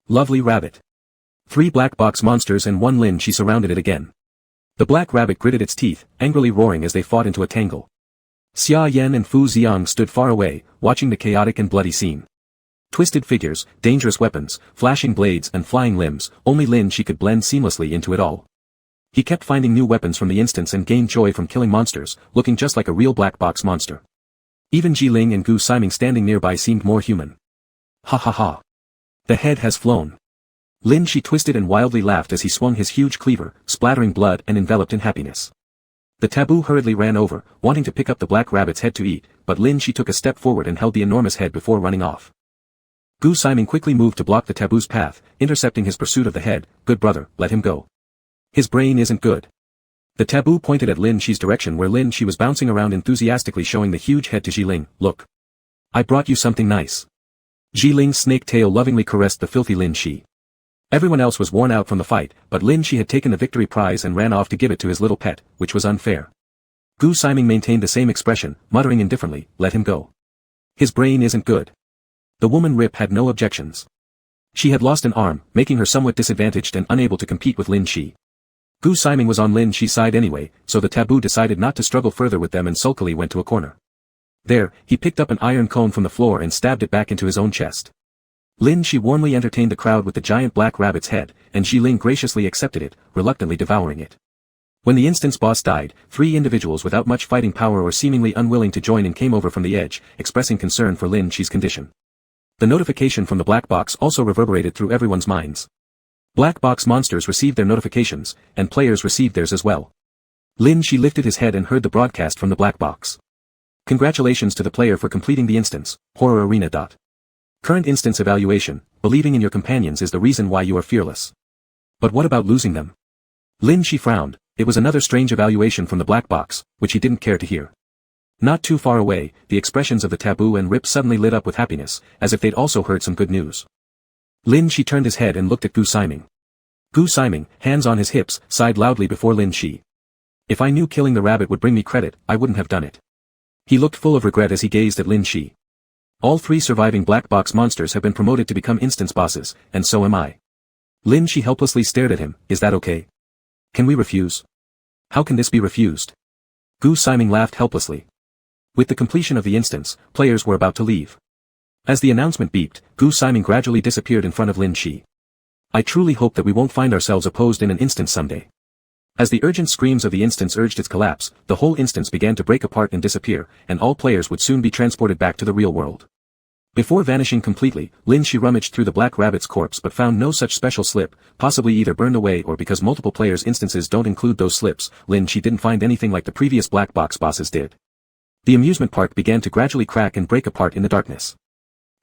[SPEAKER 1] Lovely rabbit. 3 black box monsters and 1 Lin Shi surrounded it again. The black rabbit gritted its teeth, angrily roaring as they fought into a tangle. Xia Yan and Fu Xiang stood far away, watching the chaotic and bloody scene. Twisted figures, dangerous weapons, flashing blades and flying limbs, only Lin Shi could blend seamlessly into it all. He kept finding new weapons from the instance and gained joy from killing monsters, looking just like a real black box monster. Even Ji Ling and Gu Siming standing nearby seemed more human. Ha ha ha. The head has flown. Lin Shi twisted and wildly laughed as he swung his huge cleaver, splattering blood and enveloped in happiness. The taboo hurriedly ran over, wanting to pick up the black rabbit's head to eat, but Lin Shi took a step forward and held the enormous head before running off. Gu Siming quickly moved to block the taboo's path, intercepting his pursuit of the head. Good brother, let him go. His brain isn't good. The taboo pointed at Lin Shi's direction, where Lin Shi was bouncing around enthusiastically, showing the huge head to Ji Ling. Look. I brought you something nice. Ji Ling's snake tail lovingly caressed the filthy Lin Shi. Everyone else was worn out from the fight, but Lin Shi had taken the victory prize and ran off to give it to his little pet, which was unfair. Gu Siming maintained the same expression, muttering indifferently, let him go. His brain isn't good. The woman Rip had no objections. She had lost an arm, making her somewhat disadvantaged and unable to compete with Lin Shi. Gu Siming was on Lin Shi's side anyway, so the taboo decided not to struggle further with them and sulkily went to a corner. There, he picked up an iron cone from the floor and stabbed it back into his own chest. Lin Shi warmly entertained the crowd with the giant black rabbit's head, and Ji Ling graciously accepted it, reluctantly devouring it. When the instance boss died, 3 individuals without much fighting power or seemingly unwilling to join in came over from the edge, expressing concern for Lin Shi's condition. The notification from the black box also reverberated through everyone's minds. Black box monsters received their notifications, and players received theirs as well. Lin Shi lifted his head and heard the broadcast from the black box. Congratulations to the player for completing the instance, Horror Arena. Current instance evaluation, believing in your companions is the reason why you are fearless. But what about losing them? Lin Shi frowned. It was another strange evaluation from the black box, which he didn't care to hear. Not too far away, the expressions of the taboo and Rip suddenly lit up with happiness, as if they'd also heard some good news. Lin Shi turned his head and looked at Gu Siming. Gu Siming, hands on his hips, sighed loudly before Lin Shi. If I knew killing the rabbit would bring me credit, I wouldn't have done it. He looked full of regret as he gazed at Lin Shi. All 3 surviving black box monsters have been promoted to become instance bosses, and so am I. Lin Shi helplessly stared at him. Is that okay? Can we refuse? How can this be refused? Gu Siming laughed helplessly. With the completion of the instance, players were about to leave. As the announcement beeped, Gu Siming gradually disappeared in front of Lin Shi. I truly hope that we won't find ourselves opposed in an instance someday. As the urgent screams of the instance urged its collapse, the whole instance began to break apart and disappear, and all players would soon be transported back to the real world. Before vanishing completely, Lin Shi rummaged through the black rabbit's corpse but found no such special slip, possibly either burned away or because multiple players' instances don't include those slips. Lin Shi didn't find anything like the previous black box bosses did. The amusement park began to gradually crack and break apart in the darkness.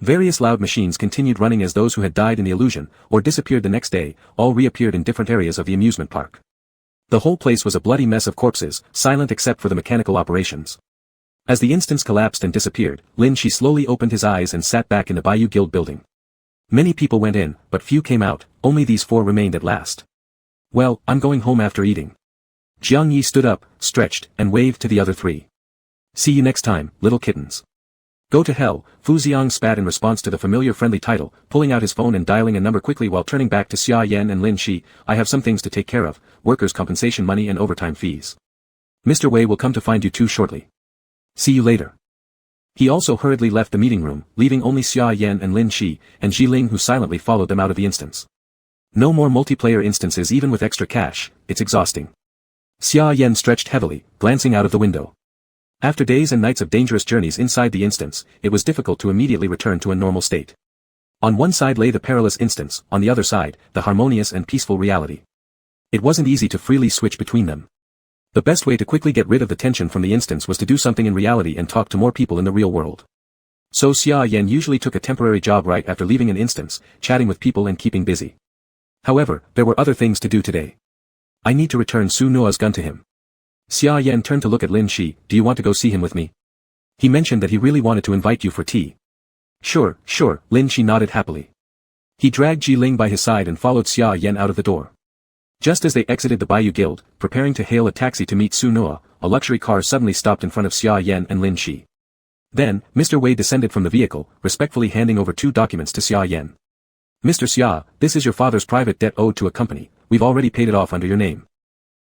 [SPEAKER 1] Various loud machines continued running as those who had died in the illusion, or disappeared the next day, all reappeared in different areas of the amusement park. The whole place was a bloody mess of corpses, silent except for the mechanical operations. As the instance collapsed and disappeared, Lin Shi slowly opened his eyes and sat back in the Bayou Guild building. Many people went in, but few came out, only these 4 remained at last. Well, I'm going home after eating. Jiang Yi stood up, stretched, and waved to the other 3. See you next time, little kittens. Go to hell, Fu Xiang spat in response to the familiar friendly title, pulling out his phone and dialing a number quickly while turning back to Xia Yan and Lin Shi. I have some things to take care of, workers' compensation money and overtime fees. Mr. Wei will come to find you 2 shortly. See you later. He also hurriedly left the meeting room, leaving only Xia Yan and Lin Shi, and Ji Ling who silently followed them out of the instance. No more multiplayer instances even with extra cash, it's exhausting. Xia Yan stretched heavily, glancing out of the window. After days and nights of dangerous journeys inside the instance, it was difficult to immediately return to a normal state. On one side lay the perilous instance, on the other side, the harmonious and peaceful reality. It wasn't easy to freely switch between them. The best way to quickly get rid of the tension from the instance was to do something in reality and talk to more people in the real world. So Xia Yan usually took a temporary job right after leaving an instance, chatting with people and keeping busy. However, there were other things to do today. I need to return Su Nua's gun to him. Xia Yan turned to look at Lin Shi. Do you want to go see him with me? He mentioned that he really wanted to invite you for tea. Sure, Lin Shi nodded happily. He dragged Ji Ling by his side and followed Xia Yan out of the door. Just as they exited the Bayou Guild, preparing to hail a taxi to meet Su Nua, a luxury car suddenly stopped in front of Xia Yan and Lin Shi. Then, Mr. Wei descended from the vehicle, respectfully handing over 2 documents to Xia Yan. Mr. Xia, this is your father's private debt owed to a company. We've already paid it off under your name.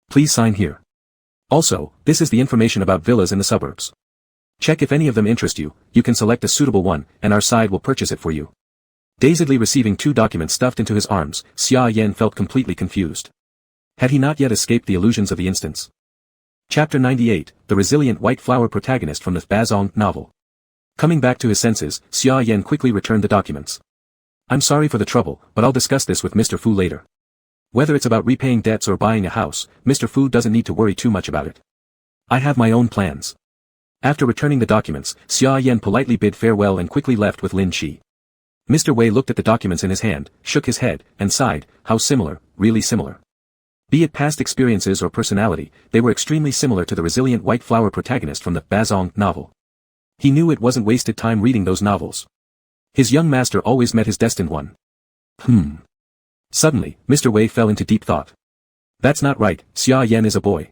[SPEAKER 1] Please sign here. Also, this is the information about villas in the suburbs. Check if any of them interest you, you can select a suitable one, and our side will purchase it for you. Dazedly receiving 2 documents stuffed into his arms, Xia Yan felt completely confused. Had he not yet escaped the illusions of the instance? Chapter 98, the resilient white flower protagonist from the Bazong novel. Coming back to his senses, Xia Yan quickly returned the documents. I'm sorry for the trouble, but I'll discuss this with Mr. Fu later. Whether it's about repaying debts or buying a house, Mr. Fu doesn't need to worry too much about it. I have my own plans. After returning the documents, Xia Yan politely bid farewell and quickly left with Lin Shi. Mr. Wei looked at the documents in his hand, shook his head, and sighed. How similar, really similar. Be it past experiences or personality, they were extremely similar to the resilient white flower protagonist from the Bazong novel. He knew it wasn't wasted time reading those novels. His young master always met his destined one. Suddenly, Mr. Wei fell into deep thought. That's not right, Xia Yan is a boy.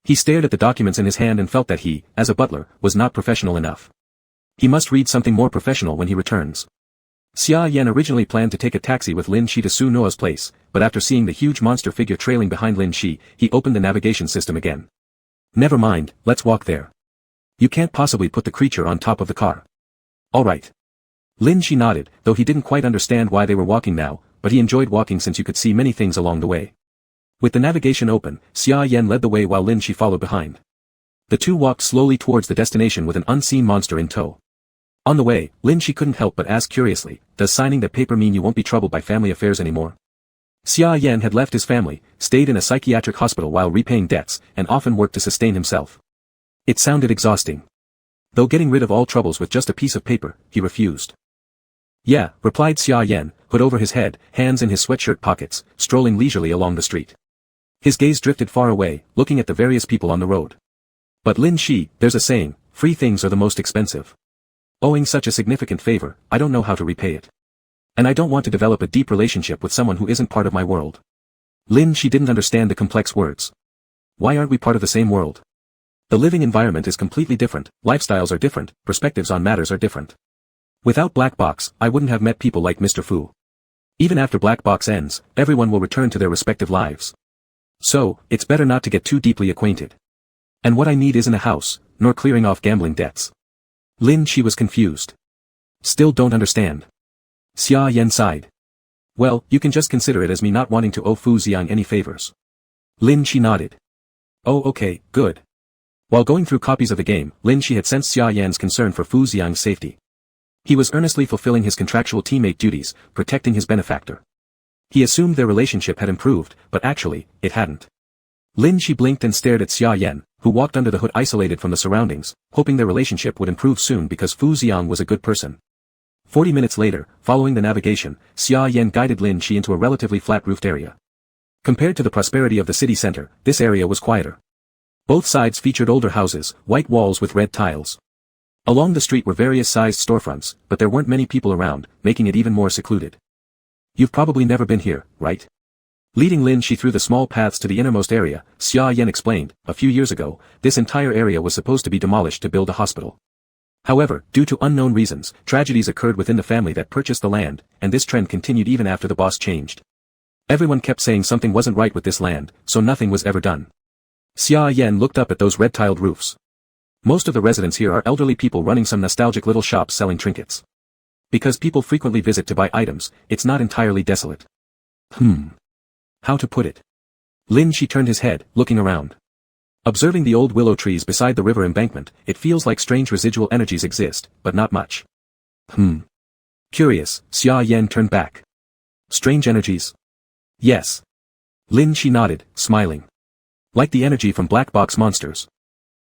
[SPEAKER 1] He stared at the documents in his hand and felt that he, as a butler, was not professional enough. He must read something more professional when he returns. Xia Yan originally planned to take a taxi with Lin Shi to Su Nua's place, but after seeing the huge monster figure trailing behind Lin Shi, he opened the navigation system again. Never mind, let's walk there. You can't possibly put the creature on top of the car. Alright. Lin Shi nodded, though he didn't quite understand why they were walking now, but he enjoyed walking since you could see many things along the way. With the navigation open, Xia Yan led the way while Lin Shi followed behind. The two walked slowly towards the destination with an unseen monster in tow. On the way, Lin Shi couldn't help but ask curiously, does signing that paper mean you won't be troubled by family affairs anymore? Xia Yan had left his family, stayed in a psychiatric hospital while repaying debts, and often worked to sustain himself. It sounded exhausting. Though getting rid of all troubles with just a piece of paper, he refused. Yeah, replied Xia Yan, hood over his head, hands in his sweatshirt pockets, strolling leisurely along the street. His gaze drifted far away, looking at the various people on the road. But Lin Shi, there's a saying, free things are the most expensive. Owing such a significant favor, I don't know how to repay it. And I don't want to develop a deep relationship with someone who isn't part of my world. Lin Shi didn't understand the complex words. Why aren't we part of the same world? The living environment is completely different, lifestyles are different, perspectives on matters are different. Without Black Box, I wouldn't have met people like Mr. Fu. Even after Black Box ends, everyone will return to their respective lives. So, it's better not to get too deeply acquainted. And what I need isn't a house, nor clearing off gambling debts. Lin Shi was confused. Still don't understand. Xia Yan sighed. Well, you can just consider it as me not wanting to owe Fu Xiang any favors. Lin Shi nodded. Oh okay, good. While going through copies of the game, Lin Shi had sensed Xia Yan's concern for Fu Xiang's safety. He was earnestly fulfilling his contractual teammate duties, protecting his benefactor. He assumed their relationship had improved, but actually, it hadn't. Lin Shi blinked and stared at Xia Yan, who walked under the hood isolated from the surroundings, hoping their relationship would improve soon because Fu Xiang was a good person. 40 minutes later, following the navigation, Xia Yan guided Lin Shi into a relatively flat-roofed area. Compared to the prosperity of the city center, this area was quieter. Both sides featured older houses, white walls with red tiles. Along the street were various sized storefronts, but there weren't many people around, making it even more secluded. You've probably never been here, right? Leading Lin Shi through the small paths to the innermost area, Xia Yan explained, a few years ago, this entire area was supposed to be demolished to build a hospital. However, due to unknown reasons, tragedies occurred within the family that purchased the land, and this trend continued even after the boss changed. Everyone kept saying something wasn't right with this land, so nothing was ever done. Xia Yan looked up at those red-tiled roofs. Most of the residents here are elderly people running some nostalgic little shops selling trinkets. Because people frequently visit to buy items, it's not entirely desolate. How to put it? Lin Shi turned his head, looking around. Observing the old willow trees beside the river embankment, it feels like strange residual energies exist, but not much. Curious, Xia Yan turned back. Strange energies? Yes. Lin Shi nodded, smiling. Like the energy from black box monsters.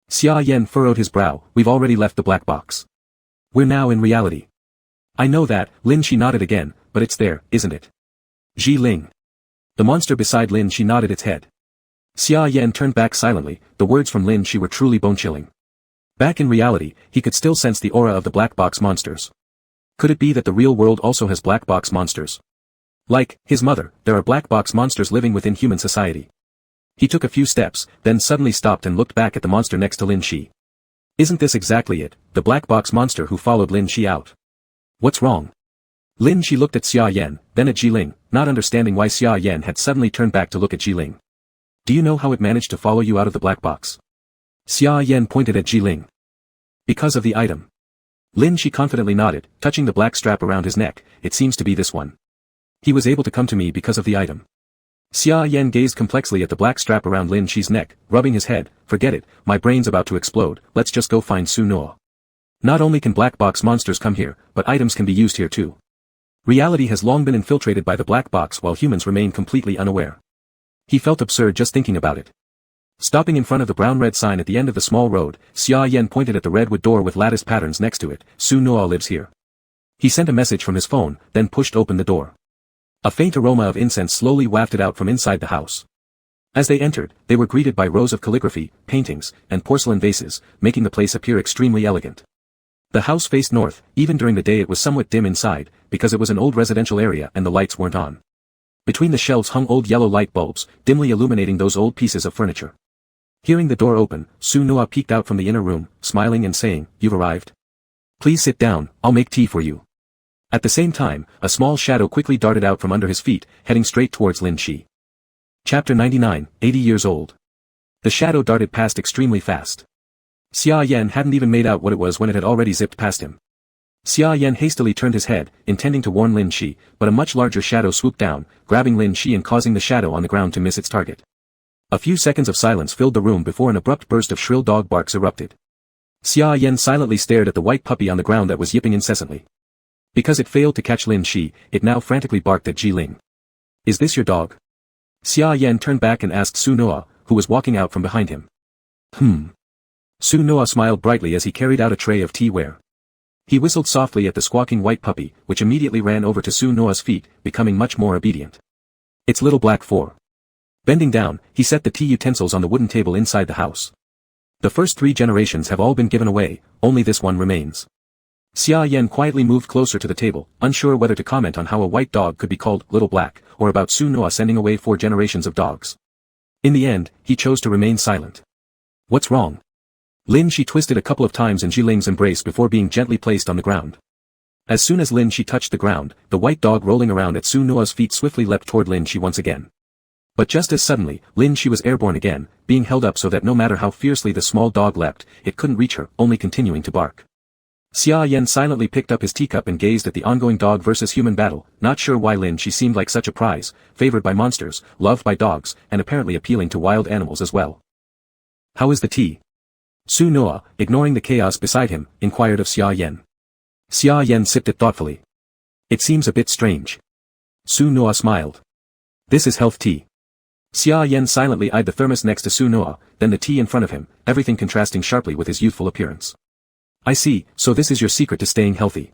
[SPEAKER 1] Xia Yan furrowed his brow. We've already left the black box. We're now in reality. I know that, Lin Shi nodded again, but it's there, isn't it? Ji Ling. The monster beside Lin Shi nodded its head. Xia Yan turned back silently. The words from Lin Shi were truly bone-chilling. Back in reality, he could still sense the aura of the black box monsters. Could it be that the real world also has black box monsters? Like his mother, there are black box monsters living within human society. He took a few steps, then suddenly stopped and looked back at the monster next to Lin Shi. Isn't this exactly it, the black box monster who followed Lin Shi out? What's wrong? Lin Shi looked at Xia Yan, then at Ji Ling, not understanding why Xia Yan had suddenly turned back to look at Ji Ling. Do you know how it managed to follow you out of the black box? Xia Yan pointed at Ji Ling. Because of the item. Lin Shi confidently nodded, touching the black strap around his neck. It seems to be this one. He was able to come to me because of the item. Xia Yan gazed complexly at the black strap around Lin Shi's neck, rubbing his head. Forget it, my brain's about to explode, let's just go find Su Noa. Not only can black box monsters come here, but items can be used here too. Reality has long been infiltrated by the black box while humans remain completely unaware. He felt absurd just thinking about it. Stopping in front of the brown-red sign at the end of the small road, Xia Yan pointed at the redwood door with lattice patterns next to it. Su Noa lives here. He sent a message from his phone, then pushed open the door. A faint aroma of incense slowly wafted out from inside the house. As they entered, they were greeted by rows of calligraphy, paintings, and porcelain vases, making the place appear extremely elegant. The house faced north. Even during the day it was somewhat dim inside, because it was an old residential area and the lights weren't on. Between the shelves hung old yellow light bulbs, dimly illuminating those old pieces of furniture. Hearing the door open, Su Noa peeked out from the inner room, smiling and saying, "You've arrived? Please sit down, I'll make tea for you." At the same time, a small shadow quickly darted out from under his feet, heading straight towards Lin Shi. Chapter 99, 80 years old. The shadow darted past extremely fast. Xia Yan hadn't even made out what it was when it had already zipped past him. Xia Yan hastily turned his head, intending to warn Lin Shi, but a much larger shadow swooped down, grabbing Lin Shi and causing the shadow on the ground to miss its target. A few seconds of silence filled the room before an abrupt burst of shrill dog barks erupted. Xia Yan silently stared at the white puppy on the ground that was yipping incessantly. Because it failed to catch Lin Shi, it now frantically barked at Ji Ling. "Is this your dog?" Xia Yan turned back and asked Su Noa, who was walking out from behind him. Su Noa smiled brightly as he carried out a tray of teaware. He whistled softly at the squawking white puppy, which immediately ran over to Su Noa's feet, becoming much more obedient. Its little black fur. Bending down, he set the tea utensils on the wooden table inside the house. The first 3 generations have all been given away, only this one remains. Xia Yan quietly moved closer to the table, unsure whether to comment on how a white dog could be called Little Black, or about Su Noa sending away 4 generations of dogs. In the end, he chose to remain silent. What's wrong? Lin Shi twisted a couple of times in Ji Ling's embrace before being gently placed on the ground. As soon as Lin Shi touched the ground, the white dog rolling around at Su Noa's feet swiftly leapt toward Lin Shi once again. But just as suddenly, Lin Shi was airborne again, being held up so that no matter how fiercely the small dog leapt, it couldn't reach her, only continuing to bark. Xia Yan silently picked up his teacup and gazed at the ongoing dog versus human battle, not sure why Lin Shi seemed like such a prize, favored by monsters, loved by dogs, and apparently appealing to wild animals as well. "How is the tea?" Su Noa, ignoring the chaos beside him, inquired of Xia Yan. Xia Yan sipped it thoughtfully. "It seems a bit strange." Su Noa smiled. "This is health tea." Xia Yan silently eyed the thermos next to Su Noa, then the tea in front of him, everything contrasting sharply with his youthful appearance. "I see, so this is your secret to staying healthy."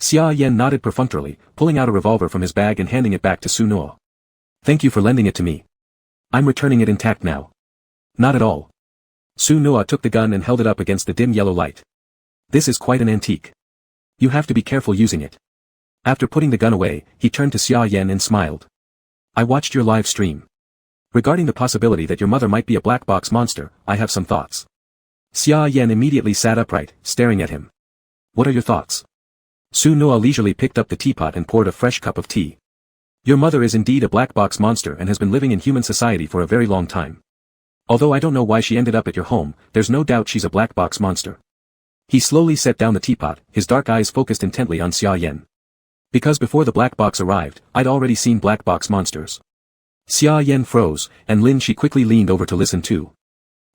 [SPEAKER 1] Xia Yan nodded perfunctorily, pulling out a revolver from his bag and handing it back to Su Noa. "Thank you for lending it to me. I'm returning it intact now." "Not at all." Su Noa took the gun and held it up against the dim yellow light. "This is quite an antique. You have to be careful using it." After putting the gun away, he turned to Xia Yan and smiled. "I watched your live stream. Regarding the possibility that your mother might be a black box monster, I have some thoughts." Xia Yan immediately sat upright, staring at him. "What are your thoughts?" Su Noa leisurely picked up the teapot and poured a fresh cup of tea. "Your mother is indeed a black box monster and has been living in human society for a very long time. Although I don't know why she ended up at your home, there's no doubt she's a black box monster." He slowly set down the teapot, his dark eyes focused intently on Xia Yan. "Because before the black box arrived, I'd already seen black box monsters." Xia Yan froze, and Lin Shi quickly leaned over to listen too.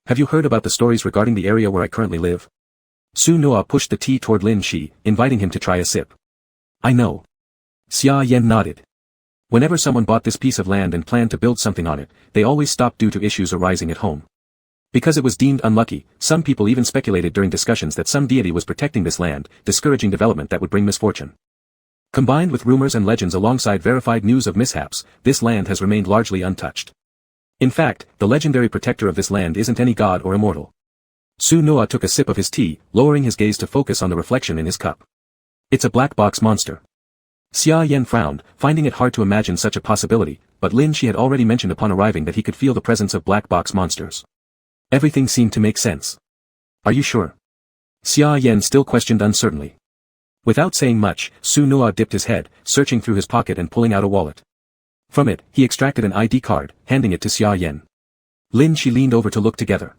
[SPEAKER 1] "Have you heard about the stories regarding the area where I currently live?" Su Noa pushed the tea toward Lin Shi, inviting him to try a sip. "I know." Xia Yan nodded. Whenever someone bought this piece of land and planned to build something on it, they always stopped due to issues arising at home. Because it was deemed unlucky, some people even speculated during discussions that some deity was protecting this land, discouraging development that would bring misfortune. Combined with rumors and legends alongside verified news of mishaps, this land has remained largely untouched. In fact, the legendary protector of this land isn't any god or immortal. Su Noa took a sip of his tea, lowering his gaze to focus on the reflection in his cup. It's a black box monster. Xia Yan frowned, finding it hard to imagine such a possibility, but Lin Shi had already mentioned upon arriving that he could feel the presence of black box monsters. Everything seemed to make sense. Are you sure? Xia Yan still questioned uncertainly. Without saying much, Su Noa dipped his head, searching through his pocket and pulling out a wallet. From it, he extracted an ID card, handing it to Xia Yan. Lin Shi leaned over to look together.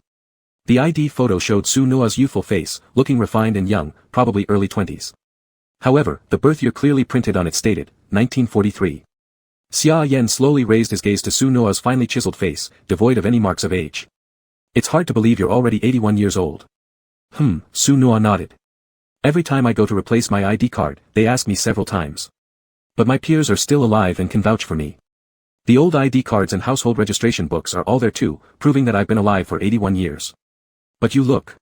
[SPEAKER 1] The ID photo showed Su Noa's youthful face, looking refined and young, probably early 20s. However, the birth year clearly printed on it stated, 1943. Xia Yan slowly raised his gaze to Su Noa's finely chiseled face, devoid of any marks of age. It's hard to believe you're already 81 years old. Su Noa nodded. Every time I go to replace my ID card, they ask me several times. But my peers are still alive and can vouch for me. The old ID cards and household registration books are all there too, proving that I've been alive for 81 years. But you look.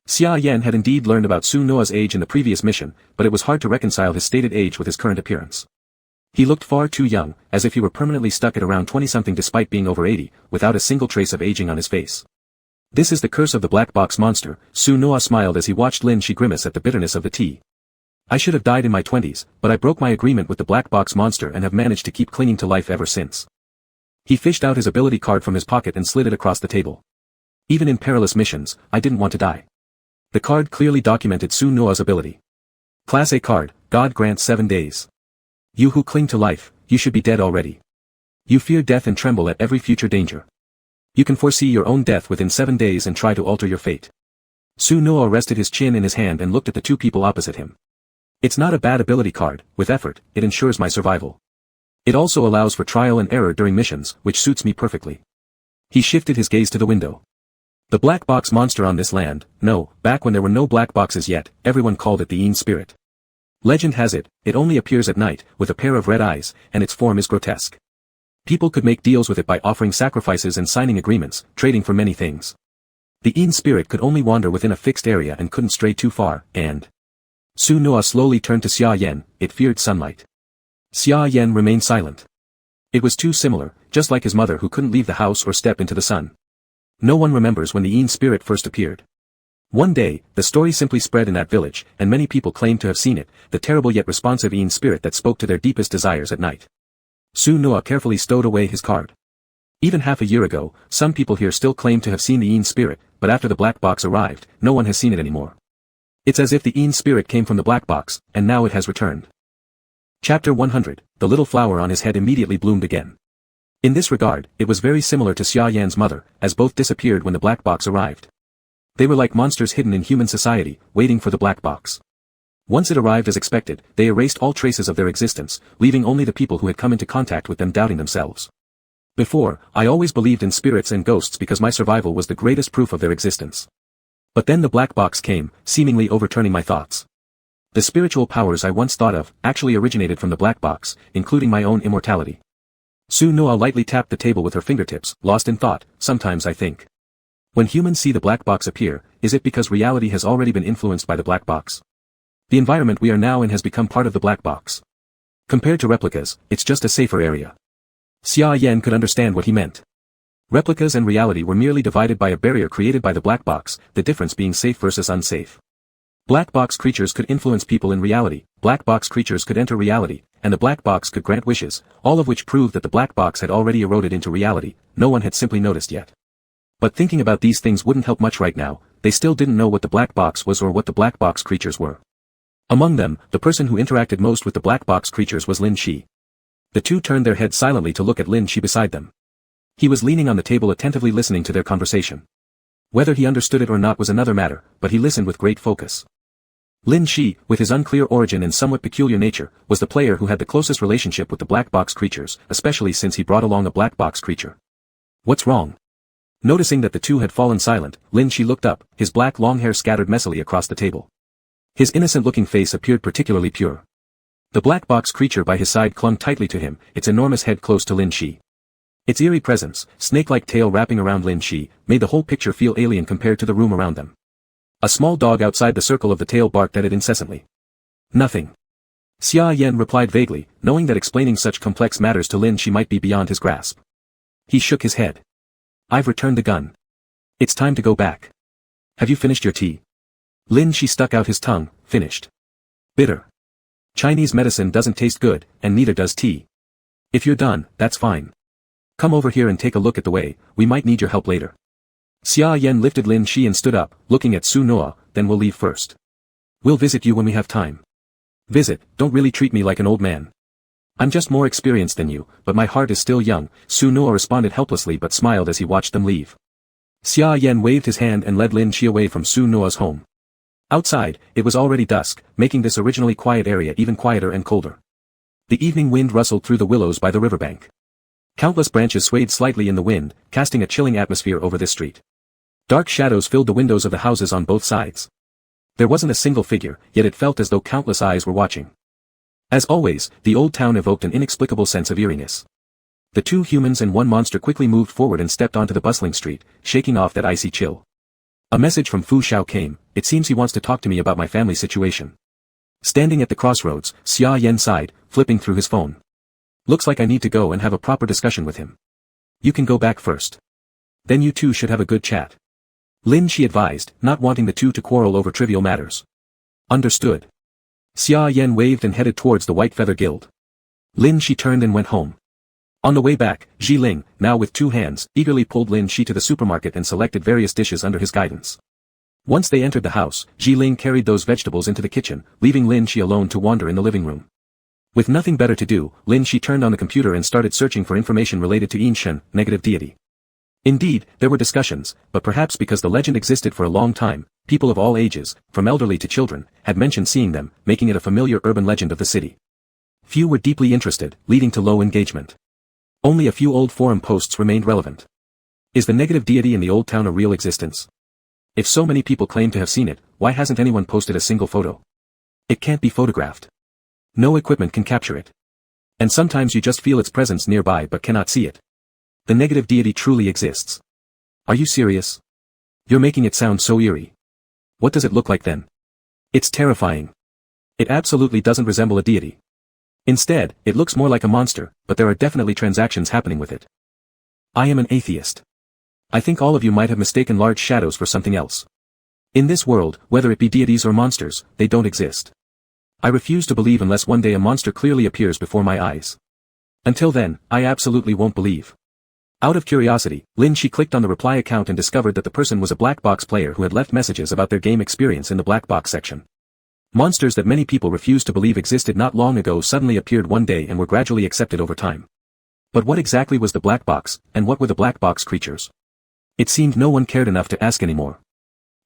[SPEAKER 1] Xia Yan had indeed learned about Su Noa's age in the previous mission, but it was hard to reconcile his stated age with his current appearance. He looked far too young, as if he were permanently stuck at around 20-something despite being over 80, without a single trace of aging on his face. This is the curse of the black box monster, Su Noa smiled as he watched Lin Shi grimace at the bitterness of the tea. I should have died in my 20s, but I broke my agreement with the black box monster and have managed to keep clinging to life ever since. He fished out his ability card from his pocket and slid it across the table. Even in perilous missions, I didn't want to die. The card clearly documented Su Noa's ability. Class A card, God grants 7 days. You who cling to life, you should be dead already. You fear death and tremble at every future danger. You can foresee your own death within 7 days and try to alter your fate. Su Noa rested his chin in his hand and looked at the two people opposite him. It's not a bad ability card, with effort, it ensures my survival. It also allows for trial and error during missions, which suits me perfectly. He shifted his gaze to the window. The black box monster on this land, no, back when there were no black boxes yet, everyone called it the Een spirit. Legend has it, it only appears at night, with a pair of red eyes, and its form is grotesque. People could make deals with it by offering sacrifices and signing agreements, trading for many things. The Een spirit could only wander within a fixed area and couldn't stray too far, and... Su Noa slowly turned to Xia Yan, it feared sunlight. Xia Yan remained silent. It was too similar, just like his mother who couldn't leave the house or step into the sun. No one remembers when the Een spirit first appeared. One day, the story simply spread in that village, and many people claimed to have seen it, the terrible yet responsive Een spirit that spoke to their deepest desires at night. Su Noa carefully stowed away his card. Even half a year ago, some people here still claimed to have seen the Een spirit, but after the black box arrived, no one has seen it anymore. It's as if the Een spirit came from the black box, and now it has returned. Chapter 100, the little flower on his head immediately bloomed again. In this regard, it was very similar to Xia Yan's mother, as both disappeared when the black box arrived. They were like monsters hidden in human society, waiting for the black box. Once it arrived as expected, they erased all traces of their existence, leaving only the people who had come into contact with them doubting themselves. Before, I always believed in spirits and ghosts because my survival was the greatest proof of their existence. But then the black box came, seemingly overturning my thoughts. The spiritual powers I once thought of, actually originated from the black box, including my own immortality. Su Noa lightly tapped the table with her fingertips, lost in thought. Sometimes I think. When humans see the black box appear, is it because reality has already been influenced by the black box? The environment we are now in has become part of the black box. Compared to replicas, it's just a safer area. Xia Yan could understand what he meant. Replicas and reality were merely divided by a barrier created by the black box, the difference being safe versus unsafe. Black box creatures could influence people in reality, black box creatures could enter reality, and the black box could grant wishes, all of which proved that the black box had already eroded into reality, no one had simply noticed yet. But thinking about these things wouldn't help much right now, they still didn't know what the black box was or what the black box creatures were. Among them, the person who interacted most with the black box creatures was Lin Shi. The two turned their heads silently to look at Lin Shi beside them. He was leaning on the table attentively listening to their conversation. Whether he understood it or not was another matter, but he listened with great focus. Lin Shi, with his unclear origin and somewhat peculiar nature, was the player who had the closest relationship with the black box creatures, especially since he brought along a black box creature. What's wrong? Noticing that the two had fallen silent, Lin Shi looked up, his black long hair scattered messily across the table. His innocent-looking face appeared particularly pure. The black box creature by his side clung tightly to him, its enormous head close to Lin Shi. Its eerie presence, snake-like tail wrapping around Lin Shi, made the whole picture feel alien compared to the room around them. A small dog outside the circle of the tail barked at it incessantly. Nothing. Xia Yan replied vaguely, knowing that explaining such complex matters to Lin Shi might be beyond his grasp. He shook his head. I've returned the gun. It's time to go back. Have you finished your tea? Lin Shi stuck out his tongue, finished. Bitter. Chinese medicine doesn't taste good, and neither does tea. If you're done, that's fine. Come over here and take a look at the way, we might need your help later. Xia Yan lifted Lin Shi and stood up, looking at Su Noa, then we'll leave first. We'll visit you when we have time. Visit, don't really treat me like an old man. I'm just more experienced than you, but my heart is still young, Su Noa responded helplessly but smiled as he watched them leave. Xia Yan waved his hand and led Lin Shi away from Su Noa's home. Outside, it was already dusk, making this originally quiet area even quieter and colder. The evening wind rustled through the willows by the riverbank. Countless branches swayed slightly in the wind, casting a chilling atmosphere over this street. Dark shadows filled the windows of the houses on both sides. There wasn't a single figure, yet it felt as though countless eyes were watching. As always, the old town evoked an inexplicable sense of eeriness. The two humans and one monster quickly moved forward and stepped onto the bustling street, shaking off that icy chill. A message from Fu Xiao came, it seems he wants to talk to me about my family situation. Standing at the crossroads, Xia Yan sighed, flipping through his phone. Looks like I need to go and have a proper discussion with him. You can go back first. Then you two should have a good chat. Lin Shi advised, not wanting the two to quarrel over trivial matters. Understood. Xia Yan waved and headed towards the White Feather Guild. Lin Shi turned and went home. On the way back, Ji Ling, now with two hands, eagerly pulled Lin Shi to the supermarket and selected various dishes under his guidance. Once they entered the house, Ji Ling carried those vegetables into the kitchen, leaving Lin Shi alone to wander in the living room. With nothing better to do, Lin Shi turned on the computer and started searching for information related to Enshen, negative deity. Indeed, there were discussions, but perhaps because the legend existed for a long time, people of all ages, from elderly to children, had mentioned seeing them, making it a familiar urban legend of the city. Few were deeply interested, leading to low engagement. Only a few old forum posts remained relevant. Is the negative deity in the old town a real existence? If so many people claim to have seen it, why hasn't anyone posted a single photo? It can't be photographed. No equipment can capture it. And sometimes you just feel its presence nearby but cannot see it. The negative deity truly exists. Are you serious? You're making it sound so eerie. What does it look like then? It's terrifying. It absolutely doesn't resemble a deity. Instead, it looks more like a monster, but there are definitely transactions happening with it. I am an atheist. I think all of you might have mistaken large shadows for something else. In this world, whether it be deities or monsters, they don't exist. I refuse to believe unless one day a monster clearly appears before my eyes. Until then, I absolutely won't believe. Out of curiosity, Lin Shi clicked on the reply account and discovered that the person was a black box player who had left messages about their game experience in the black box section. Monsters that many people refused to believe existed not long ago suddenly appeared one day and were gradually accepted over time. But what exactly was the black box, and what were the black box creatures? It seemed no one cared enough to ask anymore.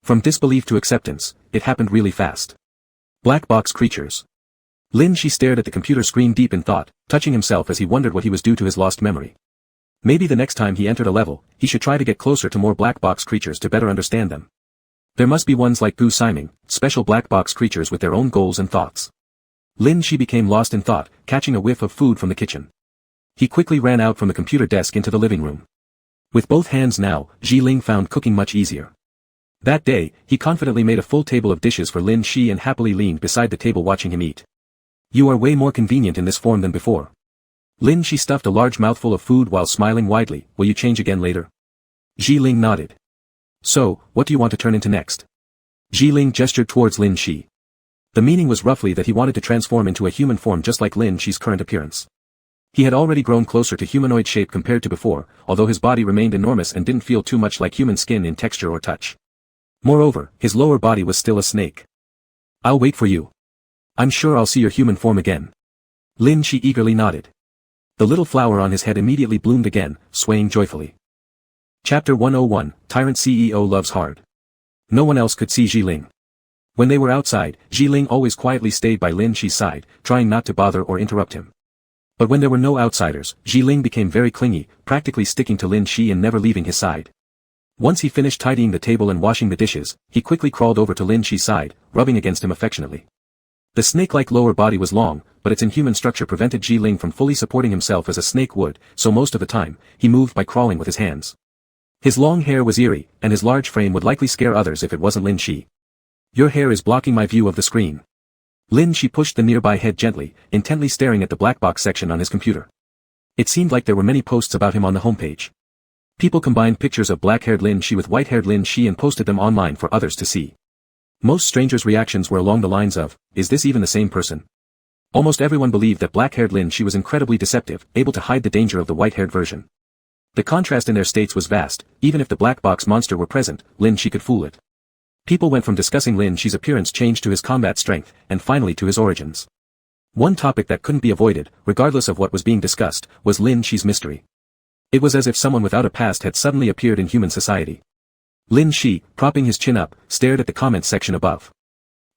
[SPEAKER 1] From disbelief to acceptance, it happened really fast. Black box creatures. Lin Shi stared at the computer screen deep in thought, touching himself as he wondered what he was due to his lost memory. Maybe the next time he entered a level, he should try to get closer to more black box creatures to better understand them. There must be ones like Gu Siming, special black box creatures with their own goals and thoughts. Lin Shi became lost in thought, catching a whiff of food from the kitchen. He quickly ran out from the computer desk into the living room. With both hands now, Ji Ling found cooking much easier. That day, he confidently made a full table of dishes for Lin Shi and happily leaned beside the table watching him eat. You are way more convenient in this form than before. Lin Shi stuffed a large mouthful of food while smiling widely. Will you change again later? Ji Ling nodded. So, what do you want to turn into next? Ji Ling gestured towards Lin Shi. The meaning was roughly that he wanted to transform into a human form just like Lin Shi's current appearance. He had already grown closer to humanoid shape compared to before, although his body remained enormous and didn't feel too much like human skin in texture or touch. Moreover, his lower body was still a snake. I'll wait for you. I'm sure I'll see your human form again. Lin Shi eagerly nodded. The little flower on his head immediately bloomed again, swaying joyfully. Chapter 101, Tyrant CEO Loves Hard. No one else could see Ji Ling. When they were outside, Ji Ling always quietly stayed by Lin Shi's side, trying not to bother or interrupt him. But when there were no outsiders, Ji Ling became very clingy, practically sticking to Lin Shi and never leaving his side. Once he finished tidying the table and washing the dishes, he quickly crawled over to Lin Shi's side, rubbing against him affectionately. The snake-like lower body was long, but its inhuman structure prevented Ji Ling from fully supporting himself as a snake would, so most of the time, he moved by crawling with his hands. His long hair was eerie, and his large frame would likely scare others if it wasn't Lin Shi. Your hair is blocking my view of the screen. Lin Shi pushed the nearby head gently, intently staring at the black box section on his computer. It seemed like there were many posts about him on the homepage. People combined pictures of black-haired Lin Shi with white-haired Lin Shi and posted them online for others to see. Most strangers' reactions were along the lines of, is this even the same person? Almost everyone believed that black-haired Lin Shi was incredibly deceptive, able to hide the danger of the white-haired version. The contrast in their states was vast. Even if the black box monster were present, Lin Shi could fool it. People went from discussing Lin Shi's appearance change to his combat strength, and finally to his origins. One topic that couldn't be avoided, regardless of what was being discussed, was Lin Shi's mystery. It was as if someone without a past had suddenly appeared in human society. Lin Shi, propping his chin up, stared at the comments section above.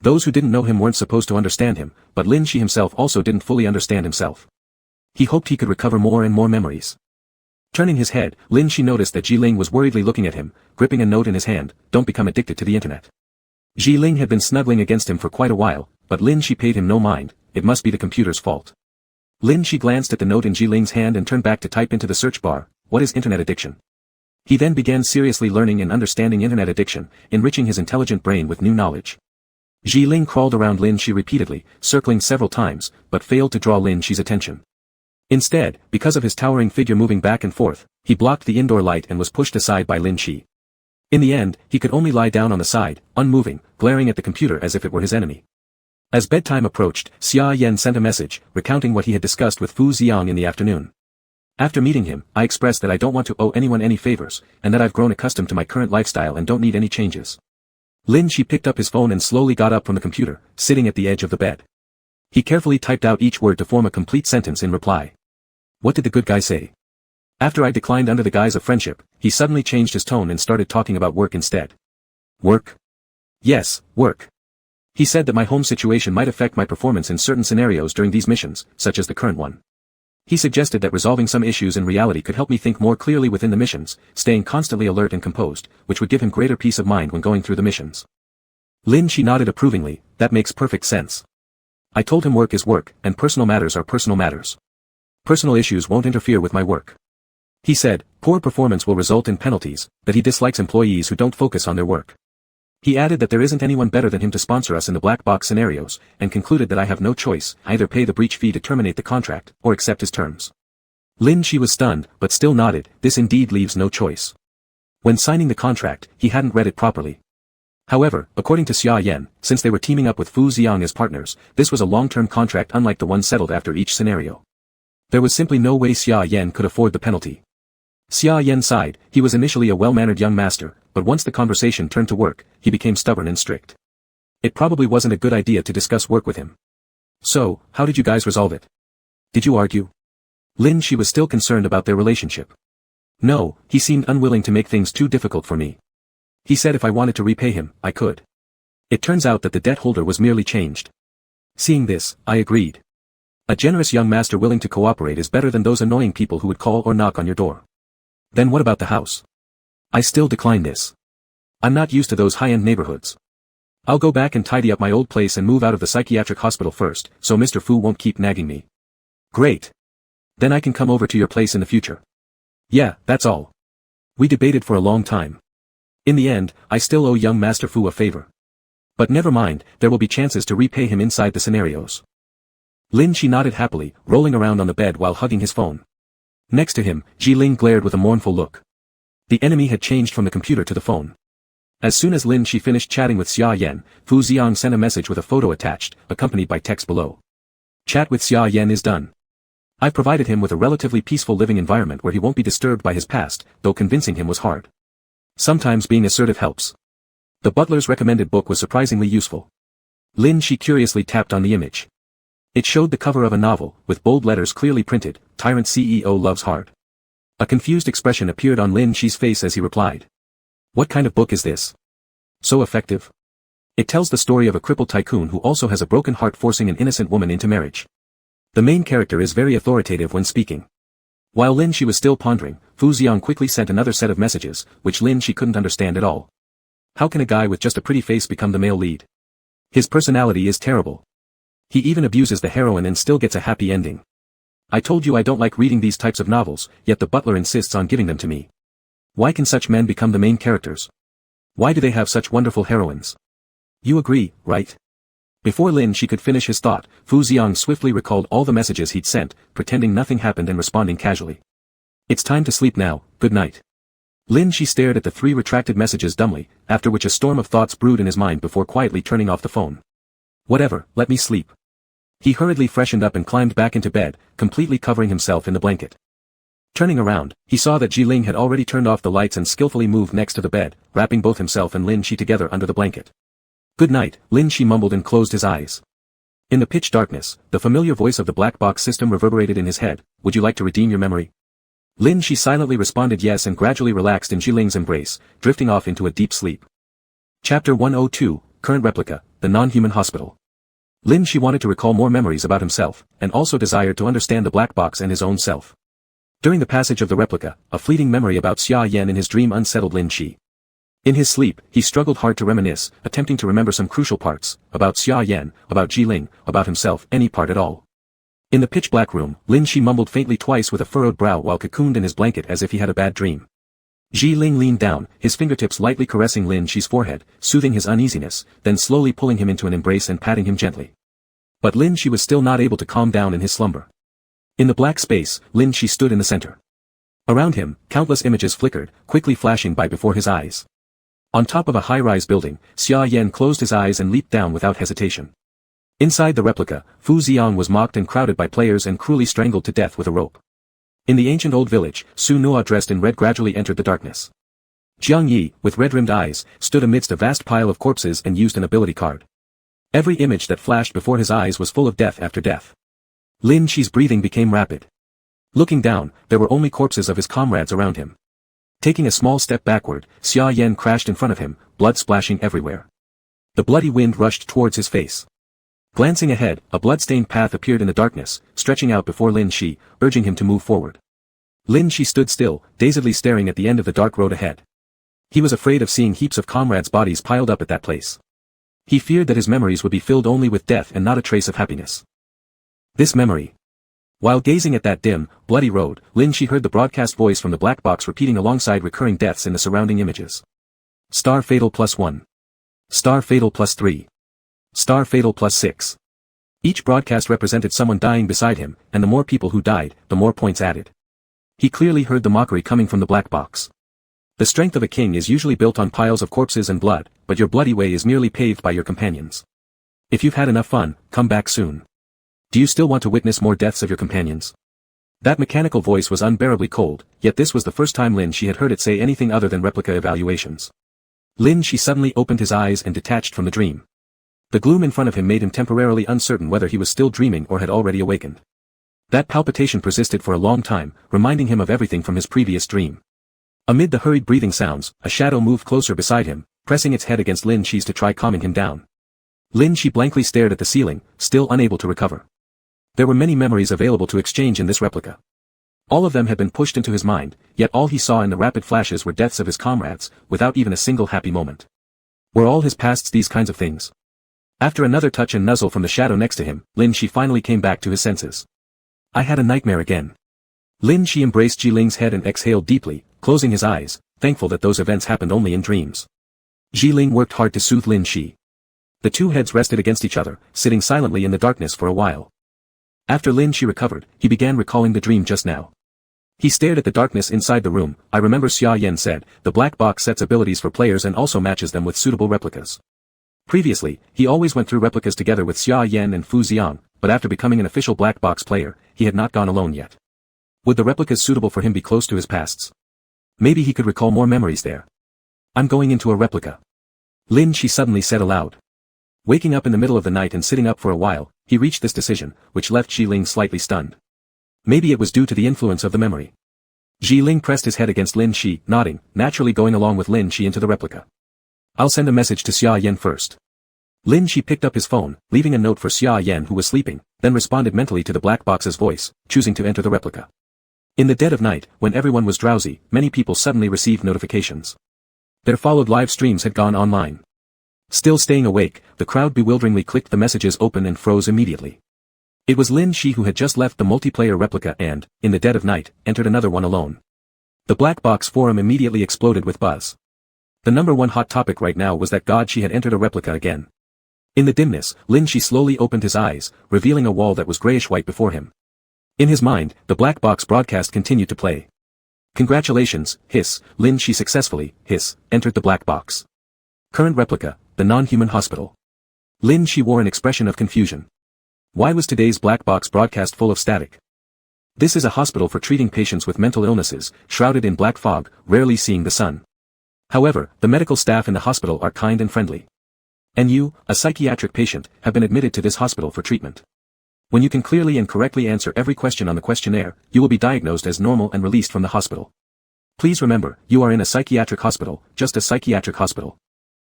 [SPEAKER 1] Those who didn't know him weren't supposed to understand him, but Lin Shi himself also didn't fully understand himself. He hoped he could recover more and more memories. Turning his head, Lin Shi noticed that Ji Ling was worriedly looking at him, gripping a note in his hand, "Don't become addicted to the internet." Ji Ling had been snuggling against him for quite a while, but Lin Shi paid him no mind. It must be the computer's fault. Lin Shi glanced at the note in Ji Ling's hand and turned back to type into the search bar, "What is internet addiction?" He then began seriously learning and understanding internet addiction, enriching his intelligent brain with new knowledge. Ji Ling crawled around Lin Shi repeatedly, circling several times, but failed to draw Lin Shi's attention. Instead, because of his towering figure moving back and forth, he blocked the indoor light and was pushed aside by Lin Shi. In the end, he could only lie down on the side, unmoving, glaring at the computer as if it were his enemy. As bedtime approached, Xia Yan sent a message, recounting what he had discussed with Fu Xiang in the afternoon. After meeting him, I expressed that I don't want to owe anyone any favors, and that I've grown accustomed to my current lifestyle and don't need any changes. Lin Shi picked up his phone and slowly got up from the computer, sitting at the edge of the bed. He carefully typed out each word to form a complete sentence in reply. What did the good guy say? After I declined under the guise of friendship, he suddenly changed his tone and started talking about work instead. Work? Yes, work. He said that my home situation might affect my performance in certain scenarios during these missions, such as the current one. He suggested that resolving some issues in reality could help me think more clearly within the missions, staying constantly alert and composed, which would give him greater peace of mind when going through the missions. Lin Shi nodded approvingly. That makes perfect sense. I told him work is work, and personal matters are personal matters. Personal issues won't interfere with my work. He said, poor performance will result in penalties, that he dislikes employees who don't focus on their work. He added that there isn't anyone better than him to sponsor us in the black box scenarios, and concluded that I have no choice, either pay the breach fee to terminate the contract, or accept his terms. Lin Shi was stunned, but still nodded. This indeed leaves no choice. When signing the contract, he hadn't read it properly. However, according to Xia Yan, since they were teaming up with Fu Xiang as partners, this was a long-term contract unlike the one settled after each scenario. There was simply no way Xia Yan could afford the penalty. Xia Yan sighed. He was initially a well-mannered young master, but once the conversation turned to work, he became stubborn and strict. It probably wasn't a good idea to discuss work with him. So, how did you guys resolve it? Did you argue? Lin Shi was still concerned about their relationship. No, he seemed unwilling to make things too difficult for me. He said if I wanted to repay him, I could. It turns out that the debt holder was merely changed. Seeing this, I agreed. A generous young master willing to cooperate is better than those annoying people who would call or knock on your door. Then what about the house? I still decline this. I'm not used to those high-end neighborhoods. I'll go back and tidy up my old place and move out of the psychiatric hospital first, so Mr. Fu won't keep nagging me. Great. Then I can come over to your place in the future. Yeah, that's all. We debated for a long time. In the end, I still owe young Master Fu a favor. But never mind, there will be chances to repay him inside the scenarios. Lin Shi nodded happily, rolling around on the bed while hugging his phone. Next to him, Ji Ling glared with a mournful look. The enemy had changed from the computer to the phone. As soon as Lin Shi finished chatting with Xia Yan, Fu Xiang sent a message with a photo attached, accompanied by text below. Chat with Xia Yan is done. I provided him with a relatively peaceful living environment where he won't be disturbed by his past, though convincing him was hard. Sometimes being assertive helps. The butler's recommended book was surprisingly useful. Lin Shi curiously tapped on the image. It showed the cover of a novel, with bold letters clearly printed, Tyrant CEO Loves Hard. A confused expression appeared on Lin Shi's face as he replied. What kind of book is this? So effective. It tells the story of a crippled tycoon who also has a broken heart forcing an innocent woman into marriage. The main character is very authoritative when speaking. While Lin Shi was still pondering, Fu Xiang quickly sent another set of messages, which Lin Shi couldn't understand at all. How can a guy with just a pretty face become the male lead? His personality is terrible. He even abuses the heroine and still gets a happy ending. I told you I don't like reading these types of novels, yet the butler insists on giving them to me. Why can such men become the main characters? Why do they have such wonderful heroines? You agree, right? Before Lin Shi could finish his thought, Fu Xiang swiftly recalled all the messages he'd sent, pretending nothing happened and responding casually. It's time to sleep now, good night. Lin Shi stared at the 3 retracted messages dumbly, after which a storm of thoughts brewed in his mind before quietly turning off the phone. Whatever, let me sleep. He hurriedly freshened up and climbed back into bed, completely covering himself in the blanket. Turning around, he saw that Ji Ling had already turned off the lights and skillfully moved next to the bed, wrapping both himself and Lin Shi together under the blanket. Good night, Lin Shi mumbled and closed his eyes. In the pitch darkness, the familiar voice of the black box system reverberated in his head. Would you like to redeem your memory? Lin Shi silently responded yes and gradually relaxed in Ji Ling's embrace, drifting off into a deep sleep. Chapter 102, Current Replica, The Non-Human Hospital. Lin Shi wanted to recall more memories about himself, and also desired to understand the black box and his own self. During the passage of the replica, a fleeting memory about Xia Yan in his dream unsettled Lin Shi. In his sleep, he struggled hard to reminisce, attempting to remember some crucial parts, about Xia Yan, about Ji Ling, about himself, any part at all. In the pitch-black room, Lin Shi mumbled faintly twice with a furrowed brow while cocooned in his blanket as if he had a bad dream. Ji Ling leaned down, his fingertips lightly caressing Lin Shi's forehead, soothing his uneasiness, then slowly pulling him into an embrace and patting him gently. But Lin Shi was still not able to calm down in his slumber. In the black space, Lin Shi stood in the center. Around him, countless images flickered, quickly flashing by before his eyes. On top of a high-rise building, Xia Yan closed his eyes and leaped down without hesitation. Inside the replica, Fu Xiang was mocked and crowded by players and cruelly strangled to death with a rope. In the ancient old village, Su Nua dressed in red gradually entered the darkness. Jiang Yi, with red-rimmed eyes, stood amidst a vast pile of corpses and used an ability card. Every image that flashed before his eyes was full of death after death. Lin Shi's breathing became rapid. Looking down, there were only corpses of his comrades around him. Taking a small step backward, Xia Yan crashed in front of him, blood splashing everywhere. The bloody wind rushed towards his face. Glancing ahead, a blood-stained path appeared in the darkness, stretching out before Lin Shi, urging him to move forward. Lin Shi stood still, dazedly staring at the end of the dark road ahead. He was afraid of seeing heaps of comrades' bodies piled up at that place. He feared that his memories would be filled only with death and not a trace of happiness. This memory. While gazing at that dim, bloody road, Lin Shi heard the broadcast voice from the black box repeating alongside recurring deaths in the surrounding images. Star Fatal +1. Star Fatal +3. Star Fatal +6. Each broadcast represented someone dying beside him, and the more people who died, the more points added. He clearly heard the mockery coming from the black box. The strength of a king is usually built on piles of corpses and blood, but your bloody way is merely paved by your companions. If you've had enough fun, come back soon. Do you still want to witness more deaths of your companions? That mechanical voice was unbearably cold, yet this was the first time Lin Shi had heard it say anything other than replica evaluations. Lin Shi suddenly opened his eyes and detached from the dream. The gloom in front of him made him temporarily uncertain whether he was still dreaming or had already awakened. That palpitation persisted for a long time, reminding him of everything from his previous dream. Amid the hurried breathing sounds, a shadow moved closer beside him, pressing its head against Lin Shi's to try calming him down. Lin Shi blankly stared at the ceiling, still unable to recover. There were many memories available to exchange in this replica. All of them had been pushed into his mind, yet all he saw in the rapid flashes were deaths of his comrades, without even a single happy moment. Were all his pasts these kinds of things? After another touch and nuzzle from the shadow next to him, Lin Shi finally came back to his senses. I had a nightmare again. Lin Shi embraced Ji Ling's head and exhaled deeply, closing his eyes, thankful that those events happened only in dreams. Ji Ling worked hard to soothe Lin Shi. The two heads rested against each other, sitting silently in the darkness for a while. After Lin Shi recovered, he began recalling the dream just now. He stared at the darkness inside the room. I remember Xia Yan said, the black box sets abilities for players and also matches them with suitable replicas. Previously, he always went through replicas together with Xia Yan and Fu Xiang, but after becoming an official black box player, he had not gone alone yet. Would the replicas suitable for him be close to his pasts? Maybe he could recall more memories there. I'm going into a replica. Lin Shi suddenly said aloud. Waking up in the middle of the night and sitting up for a while, he reached this decision, which left Ji Ling slightly stunned. Maybe it was due to the influence of the memory. Ji Ling pressed his head against Lin Shi, nodding, naturally going along with Lin Shi into the replica. I'll send a message to Xia Yan first. Lin Shi picked up his phone, leaving a note for Xia Yan who was sleeping, then responded mentally to the black box's voice, choosing to enter the replica. In the dead of night, when everyone was drowsy, many people suddenly received notifications. Their followed live streams had gone online. Still staying awake, the crowd bewilderingly clicked the messages open and froze immediately. It was Lin Shi who had just left the multiplayer replica and, in the dead of night, entered another one alone. The Black Box forum immediately exploded with buzz. The #1 hot topic right now was that God she had entered a replica again. In the dimness, Lin Shi slowly opened his eyes, revealing a wall that was grayish-white before him. In his mind, the Black Box broadcast continued to play. Congratulations, hiss, Lin Shi successfully, hiss, entered the Black Box. Current replica, the non-human hospital. Lin Shi wore an expression of confusion. Why was today's Black Box broadcast full of static? This is a hospital for treating patients with mental illnesses, shrouded in black fog, rarely seeing the sun. However, the medical staff in the hospital are kind and friendly. And you, a psychiatric patient, have been admitted to this hospital for treatment. When you can clearly and correctly answer every question on the questionnaire, you will be diagnosed as normal and released from the hospital. Please remember, you are in a psychiatric hospital, just a psychiatric hospital.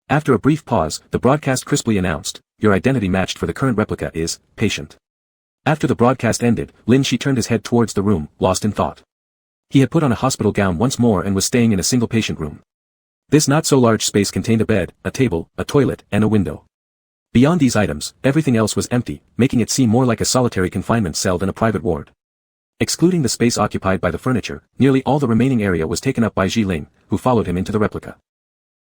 [SPEAKER 1] After a brief pause, the broadcast crisply announced, your identity matched for the current replica is, patient. After the broadcast ended, Lin Shi turned his head towards the room, lost in thought. He had put on a hospital gown once more and was staying in a single patient room. This not-so-large space contained a bed, a table, a toilet, and a window. Beyond these items, everything else was empty, making it seem more like a solitary confinement cell than a private ward. Excluding the space occupied by the furniture, nearly all the remaining area was taken up by Ji Ling, who followed him into the replica.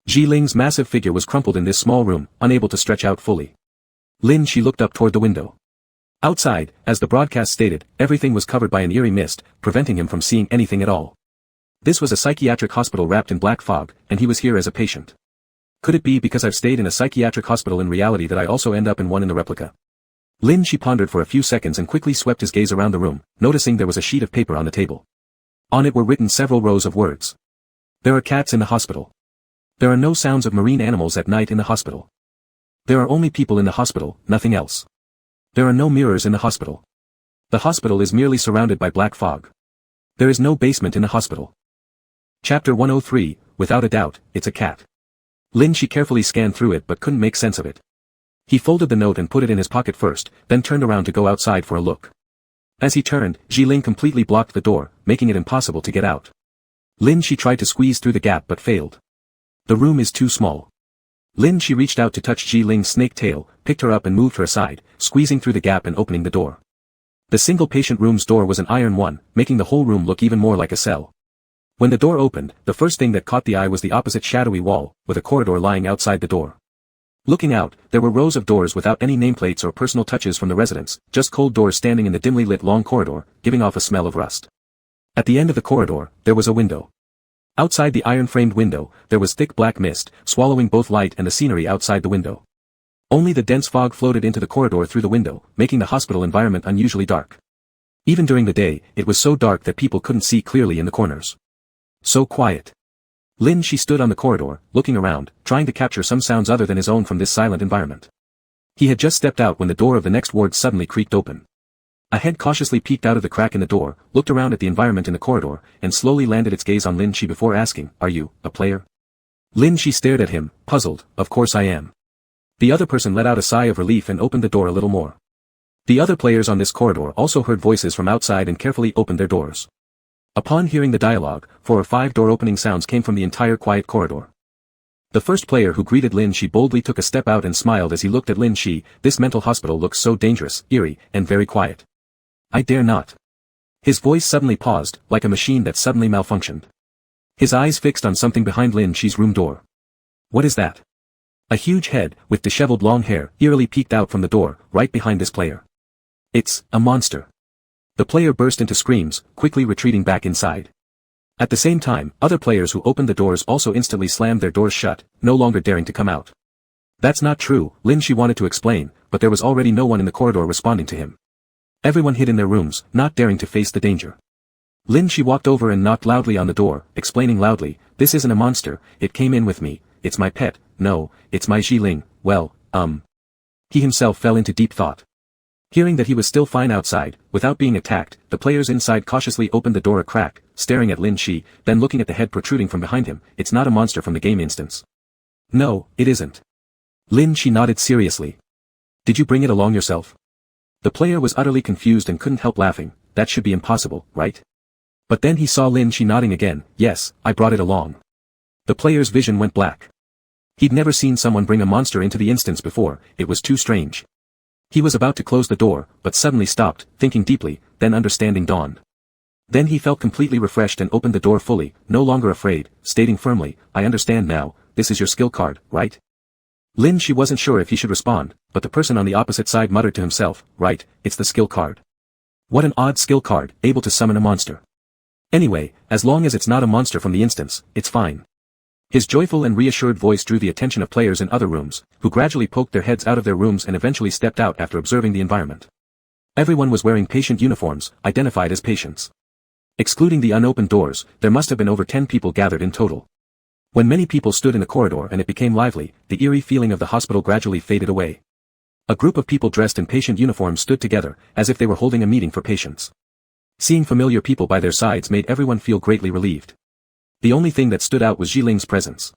[SPEAKER 1] Ji Ling's massive figure was crumpled in this small room, unable to stretch out fully. Lin Shi looked up toward the window. Outside, as the broadcast stated, everything was covered by an eerie mist, preventing him from seeing anything at all. This was a psychiatric hospital wrapped in black fog, and he was here as a patient. Could it be because I've stayed in a psychiatric hospital in reality that I also end up in one in the replica? Lin Shi pondered for a few seconds and quickly swept his gaze around the room, noticing there was a sheet of paper on the table. On it were written several rows of words. There are cats in the hospital. There are no sounds of marine animals at night in the hospital. There are only people in the hospital, nothing else. There are no mirrors in the hospital. The hospital is merely surrounded by black fog. There is no basement in the hospital. Chapter 103, without a doubt, it's a cat. Lin Shi carefully scanned through it but couldn't make sense of it. He folded the note and put it in his pocket first, then turned around to go outside for a look. As he turned, Ji Ling completely blocked the door, making it impossible to get out. Lin Shi tried to squeeze through the gap but failed. The room is too small. Lin Shi reached out to touch Ji Ling's snake tail, picked her up and moved her aside, squeezing through the gap and opening the door. The single patient room's door was an iron one, making the whole room look even more like a cell. When the door opened, the first thing that caught the eye was the opposite shadowy wall, with a corridor lying outside the door. Looking out, there were rows of doors without any nameplates or personal touches from the residents, just cold doors standing in the dimly lit long corridor, giving off a smell of rust. At the end of the corridor, there was a window. Outside the iron-framed window, there was thick black mist, swallowing both light and the scenery outside the window. Only the dense fog floated into the corridor through the window, making the hospital environment unusually dark. Even during the day, it was so dark that people couldn't see clearly in the corners. So quiet. Lin Shi stood on the corridor, looking around, trying to capture some sounds other than his own from this silent environment. He had just stepped out when the door of the next ward suddenly creaked open. A head cautiously peeked out of the crack in the door, looked around at the environment in the corridor, and slowly landed its gaze on Lin Shi before asking, "Are you, a player?" Lin Shi stared at him, puzzled. "Of course I am." The other person let out a sigh of relief and opened the door a little more. The other players on this corridor also heard voices from outside and carefully opened their doors. Upon hearing the dialogue, 4 or 5 door opening sounds came from the entire quiet corridor. The first player who greeted Lin Shi boldly took a step out and smiled as he looked at Lin Shi. "This mental hospital looks so dangerous, eerie, and very quiet. I dare not." His voice suddenly paused, like a machine that suddenly malfunctioned. His eyes fixed on something behind Lin Shi's room door. What is that? A huge head, with disheveled long hair, eerily peeked out from the door, right behind this player. "It's a monster." The player burst into screams, quickly retreating back inside. At the same time, other players who opened the doors also instantly slammed their doors shut, no longer daring to come out. "That's not true," Lin Shi wanted to explain, but there was already no one in the corridor responding to him. Everyone hid in their rooms, not daring to face the danger. Lin Shi walked over and knocked loudly on the door, explaining loudly, "This isn't a monster, it came in with me, it's my pet, no, it's my Ji Ling, well, He himself fell into deep thought. Hearing that he was still fine outside, without being attacked, the players inside cautiously opened the door a crack, staring at Lin Shi, then looking at the head protruding from behind him. "It's not a monster from the game instance." "No, it isn't." Lin Shi nodded seriously. "Did you bring it along yourself?" The player was utterly confused and couldn't help laughing. "That should be impossible, right?" But then he saw Lin Shi nodding again. "Yes, I brought it along." The player's vision went black. He'd never seen someone bring a monster into the instance before, it was too strange. He was about to close the door, but suddenly stopped, thinking deeply, then understanding dawned. Then he felt completely refreshed and opened the door fully, no longer afraid, stating firmly, "I understand now, this is your skill card, right?" She wasn't sure if he should respond, but the person on the opposite side muttered to himself, "Right, it's the skill card. What an odd skill card, able to summon a monster. Anyway, as long as it's not a monster from the instance, it's fine." His joyful and reassured voice drew the attention of players in other rooms, who gradually poked their heads out of their rooms and eventually stepped out after observing the environment. Everyone was wearing patient uniforms, identified as patients. Excluding the unopened doors, there must have been over 10 people gathered in total. When many people stood in the corridor and it became lively, the eerie feeling of the hospital gradually faded away. A group of people dressed in patient uniforms stood together, as if they were holding a meeting for patients. Seeing familiar people by their sides made everyone feel greatly relieved. The only thing that stood out was Jiling's presence.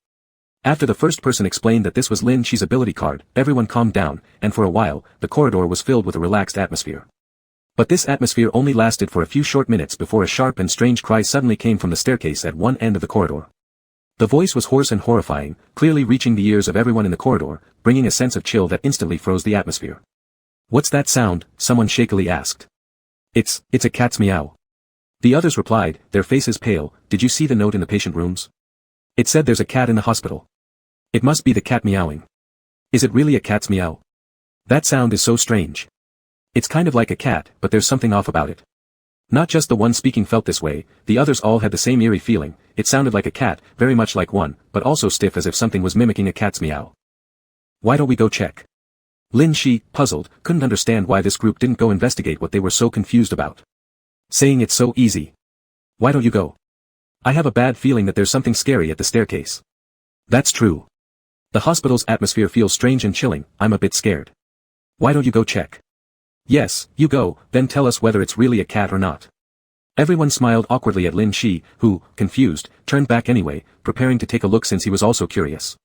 [SPEAKER 1] After the first person explained that this was Lin Shi's ability card, everyone calmed down, and for a while, the corridor was filled with a relaxed atmosphere. But this atmosphere only lasted for a few short minutes before a sharp and strange cry suddenly came from the staircase at one end of the corridor. The voice was hoarse and horrifying, clearly reaching the ears of everyone in the corridor, bringing a sense of chill that instantly froze the atmosphere. "What's that sound?" someone shakily asked. It's a cat's meow." The others replied, their faces pale. "Did you see the note in the patient rooms? It said there's a cat in the hospital. It must be the cat meowing." "Is it really a cat's meow? That sound is so strange. It's kind of like a cat, but there's something off about it." Not just the one speaking felt this way, the others all had the same eerie feeling. It sounded like a cat, very much like one, but also stiff as if something was mimicking a cat's meow. "Why don't we go check?" Lin Shi, puzzled, couldn't understand why this group didn't go investigate what they were so confused about. Saying it's so easy. "Why don't you go? I have a bad feeling that there's something scary at the staircase." "That's true. The hospital's atmosphere feels strange and chilling, I'm a bit scared." "Why don't you go check?" "Yes, you go, then tell us whether it's really a cat or not." Everyone smiled awkwardly at Lin Shi, who, confused, turned back anyway, preparing to take a look since he was also curious.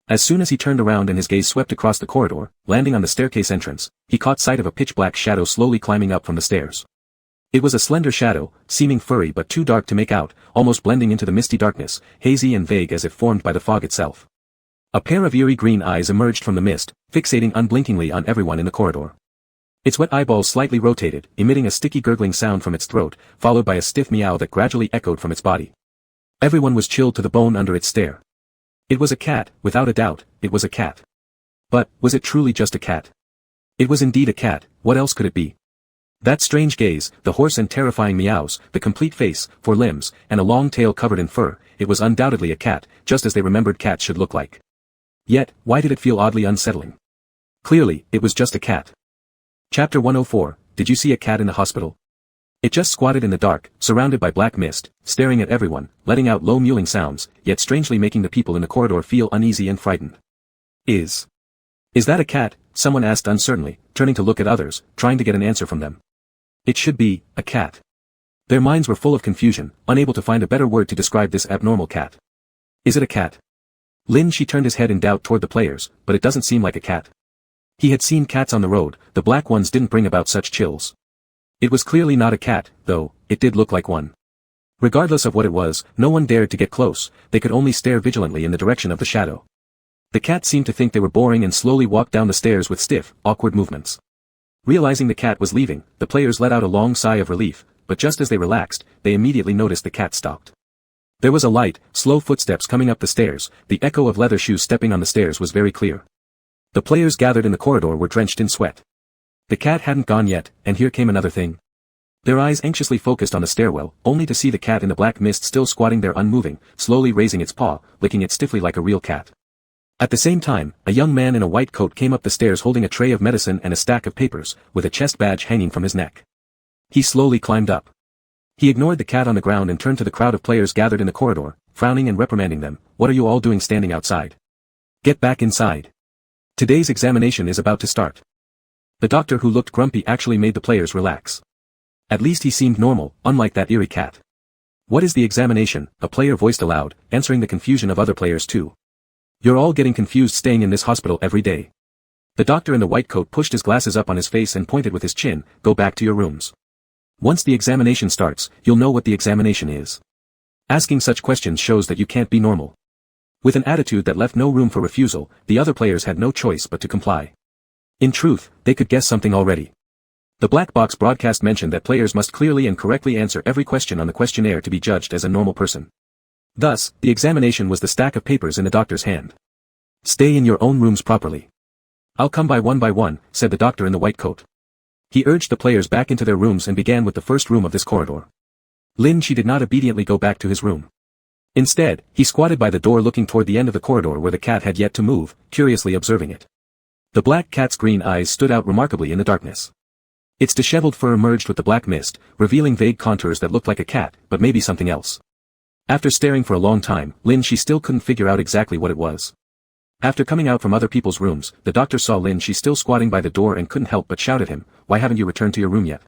[SPEAKER 1] As soon as he turned around and his gaze swept across the corridor, landing on the staircase entrance, he caught sight of a pitch-black shadow slowly climbing up from the stairs. It was a slender shadow, seeming furry but too dark to make out, almost blending into the misty darkness, hazy and vague as if formed by the fog itself. A pair of eerie green eyes emerged from the mist, fixating unblinkingly on everyone in the corridor. Its wet eyeballs slightly rotated, emitting a sticky gurgling sound from its throat, followed by a stiff meow that gradually echoed from its body. Everyone was chilled to the bone under its stare. It was a cat, without a doubt, it was a cat. But, was it truly just a cat? It was indeed a cat, what else could it be? That strange gaze, the hoarse and terrifying meows, the complete face, 4 limbs, and a long tail covered in fur, it was undoubtedly a cat, just as they remembered cats should look like. Yet, why did it feel oddly unsettling? Clearly, it was just a cat. Chapter 104, Did you see a cat in the hospital? It just squatted in the dark, surrounded by black mist, staring at everyone, letting out low mewling sounds, yet strangely making the people in the corridor feel uneasy and frightened. Is that a cat? Someone asked uncertainly, turning to look at others, trying to get an answer from them. It should be a cat. Their minds were full of confusion, unable to find a better word to describe this abnormal cat. Is it a cat? Lin Shi turned his head in doubt toward the players, but it doesn't seem like a cat. He had seen cats on the road, the black ones didn't bring about such chills. It was clearly not a cat, though, it did look like one. Regardless of what it was, no one dared to get close, they could only stare vigilantly in the direction of the shadow. The cat seemed to think they were boring and slowly walked down the stairs with stiff, awkward movements. Realizing the cat was leaving, the players let out a long sigh of relief, but just as they relaxed, they immediately noticed the cat stopped. There was a light, slow footsteps coming up the stairs, the echo of leather shoes stepping on the stairs was very clear. The players gathered in the corridor were drenched in sweat. The cat hadn't gone yet, and here came another thing. Their eyes anxiously focused on the stairwell, only to see the cat in the black mist still squatting there unmoving, slowly raising its paw, licking it stiffly like a real cat. At the same time, a young man in a white coat came up the stairs holding a tray of medicine and a stack of papers, with a chest badge hanging from his neck. He slowly climbed up. He ignored the cat on the ground and turned to the crowd of players gathered in the corridor, frowning and reprimanding them. "What are you all doing standing outside? Get back inside. Today's examination is about to start." The doctor who looked grumpy actually made the players relax. At least he seemed normal, unlike that eerie cat. "What is the examination?" a player voiced aloud, answering the confusion of other players too. "You're all getting confused staying in this hospital every day." The doctor in the white coat pushed his glasses up on his face and pointed with his chin, "Go back to your rooms. Once the examination starts, you'll know what the examination is. Asking such questions shows that you can't be normal." With an attitude that left no room for refusal, the other players had no choice but to comply. In truth, they could guess something already. The black box broadcast mentioned that players must clearly and correctly answer every question on the questionnaire to be judged as a normal person. Thus, the examination was the stack of papers in the doctor's hand. Stay in your own rooms properly. I'll come by one, said the doctor in the white coat. He urged the players back into their rooms and began with the first room of this corridor. She did not obediently go back to his room. Instead, he squatted by the door looking toward the end of the corridor where the cat had yet to move, curiously observing it. The black cat's green eyes stood out remarkably in the darkness. Its disheveled fur merged with the black mist, revealing vague contours that looked like a cat, but maybe something else. After staring for a long time, she still couldn't figure out exactly what it was. After coming out from other people's rooms, the doctor saw she still squatting by the door and couldn't help but shout at him, "Why haven't you returned to your room yet?"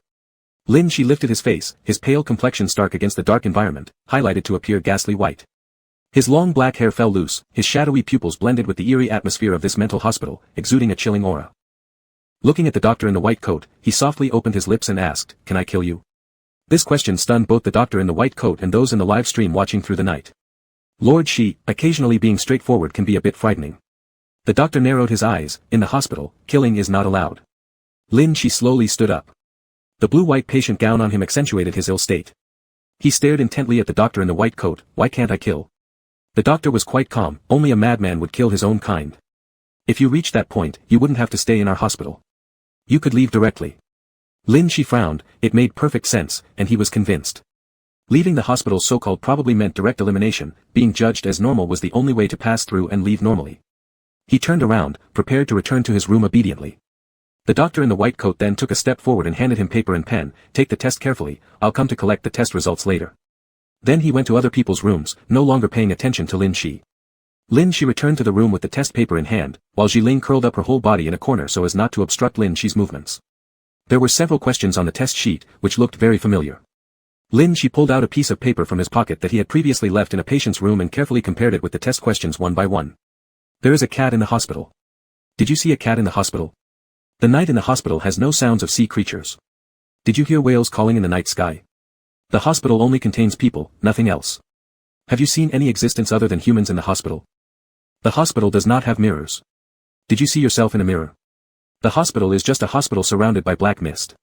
[SPEAKER 1] She lifted his face, his pale complexion stark against the dark environment, highlighted to appear ghastly white. His long black hair fell loose, his shadowy pupils blended with the eerie atmosphere of this mental hospital, exuding a chilling aura. Looking at the doctor in the white coat, he softly opened his lips and asked, "Can I kill you?" This question stunned both the doctor in the white coat and those in the live stream watching through the night. Occasionally being straightforward can be a bit frightening. The doctor narrowed his eyes. In the hospital, killing is not allowed. She slowly stood up. The blue-white patient gown on him accentuated his ill state. He stared intently at the doctor in the white coat. "Why can't I kill?" The doctor was quite calm. "Only a madman would kill his own kind. If you reached that point, you wouldn't have to stay in our hospital. You could leave directly." She frowned. It made perfect sense, and he was convinced. Leaving the hospital so-called probably meant direct elimination. Being judged as normal was the only way to pass through and leave normally. He turned around, prepared to return to his room obediently. The doctor in the white coat then took a step forward and handed him paper and pen. "Take the test carefully, I'll come to collect the test results later." Then he went to other people's rooms, no longer paying attention to Lin Shi. She returned to the room with the test paper in hand, while Jiling curled up her whole body in a corner so as not to obstruct Lin Shi's movements. There were several questions on the test sheet, which looked very familiar. Shi pulled out a piece of paper from his pocket that he had previously left in a patient's room and carefully compared it with the test questions one by one. "There is a cat in the hospital. Did you see a cat in the hospital? The night in the hospital has no sounds of sea creatures. Did you hear whales calling in the night sky? The hospital only contains people, nothing else. Have you seen any existence other than humans in the hospital? The hospital does not have mirrors. Did you see yourself in a mirror? The hospital is just a hospital surrounded by black mist.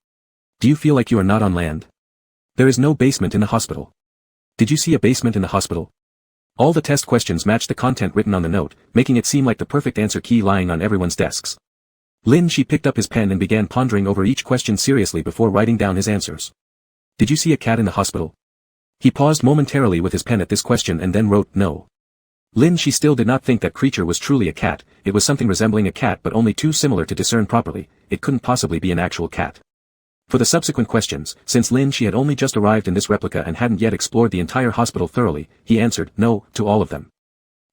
[SPEAKER 1] Do you feel like you are not on land? There is no basement in the hospital. Did you see a basement in the hospital?" All the test questions matched the content written on the note, making it seem like the perfect answer key lying on everyone's desks. Shi picked up his pen and began pondering over each question seriously before writing down his answers. "Did you see a cat in the hospital?" He paused momentarily with his pen at this question and then wrote, "No." Shi still did not think that creature was truly a cat. It was something resembling a cat but only too similar to discern properly. It couldn't possibly be an actual cat. For the subsequent questions, since Shi had only just arrived in this replica and hadn't yet explored the entire hospital thoroughly, he answered "no" to all of them.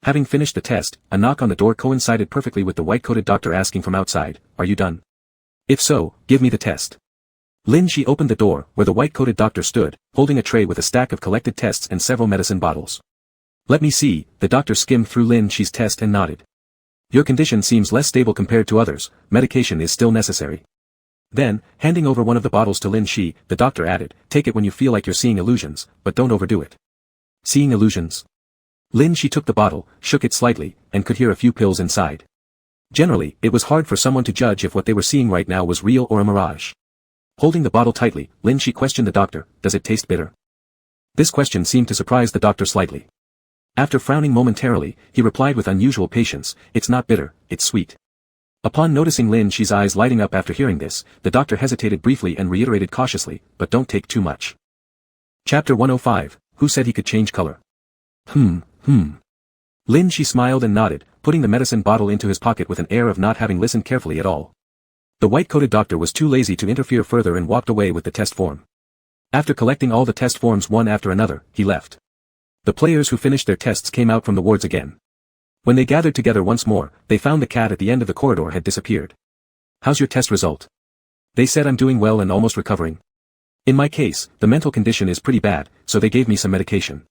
[SPEAKER 1] Having finished the test, a knock on the door coincided perfectly with the white-coated doctor asking from outside, "Are you done? If so, give me the test." Shi opened the door, where the white-coated doctor stood, holding a tray with a stack of collected tests and several medicine bottles. "Let me see." The doctor skimmed through Shi's test and nodded. "Your condition seems less stable compared to others. Medication is still necessary." Then, handing over one of the bottles to Shi, the doctor added, "Take it when you feel like you're seeing illusions, but don't overdo it." "Seeing illusions?" Shi took the bottle, shook it slightly, and could hear a few pills inside. Generally, it was hard for someone to judge if what they were seeing right now was real or a mirage. Holding the bottle tightly, Shi questioned the doctor, "Does it taste bitter?" This question seemed to surprise the doctor slightly. After frowning momentarily, he replied with unusual patience, "It's not bitter, it's sweet." Upon noticing Shi's eyes lighting up after hearing this, the doctor hesitated briefly and reiterated cautiously, "But don't take too much." Chapter 105, Who Said He Could Change Color? Shi smiled and nodded, putting the medicine bottle into his pocket with an air of not having listened carefully at all. The white-coated doctor was too lazy to interfere further and walked away with the test form. After collecting all the test forms one after another, he left. The players who finished their tests came out from the wards again. When they gathered together once more, they found the cat at the end of the corridor had disappeared. "How's your test result?" They said I'm doing well and almost recovering. In my case, the mental condition is pretty bad, so they gave me some medication.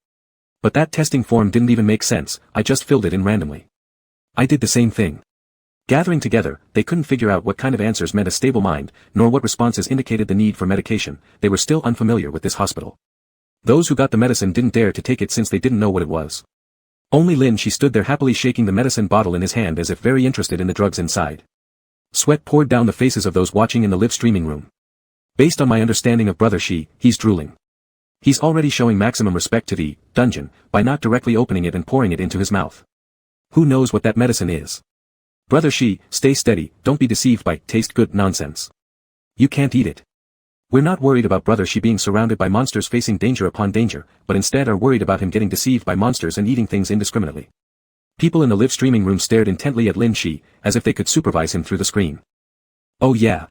[SPEAKER 1] But that testing form didn't even make sense, I just filled it in randomly. I did the same thing. Gathering together, they couldn't figure out what kind of answers meant a stable mind, nor what responses indicated the need for medication. They were still unfamiliar with this hospital. Those who got the medicine didn't dare to take it since they didn't know what it was. Only Lin Shi stood there happily shaking the medicine bottle in his hand as if very interested in the drugs inside. Sweat poured down the faces of those watching in the live streaming room. Based on my understanding of Brother Shi, he's drooling. He's already showing maximum respect to the dungeon by not directly opening it and pouring it into his mouth. Who knows what that medicine is? Brother Shi, stay steady, don't be deceived by taste good nonsense. You can't eat it. We're not worried about Brother Shi being surrounded by monsters facing danger upon danger, but instead are worried about him getting deceived by monsters and eating things indiscriminately. People in the live streaming room stared intently at Lin Shi, as if they could supervise him through the screen. Oh yeah.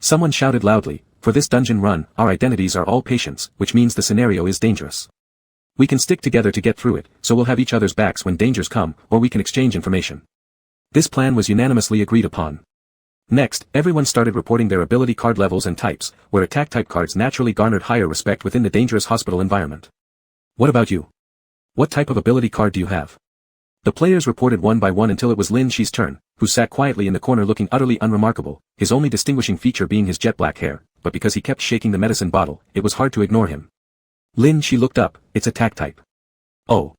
[SPEAKER 1] Someone shouted loudly, for this dungeon run, our identities are all patients, which means the scenario is dangerous. We can stick together to get through it, so we'll have each other's backs when dangers come, or we can exchange information. This plan was unanimously agreed upon. Next, everyone started reporting their ability card levels and types, where attack type cards naturally garnered higher respect within the dangerous hospital environment. What about you? What type of ability card do you have? The players reported one by one until it was Lin Shi's turn, who sat quietly in the corner looking utterly unremarkable, his only distinguishing feature being his jet black hair, but because he kept shaking the medicine bottle, it was hard to ignore him. Lin Shi looked up, it's attack type. Oh.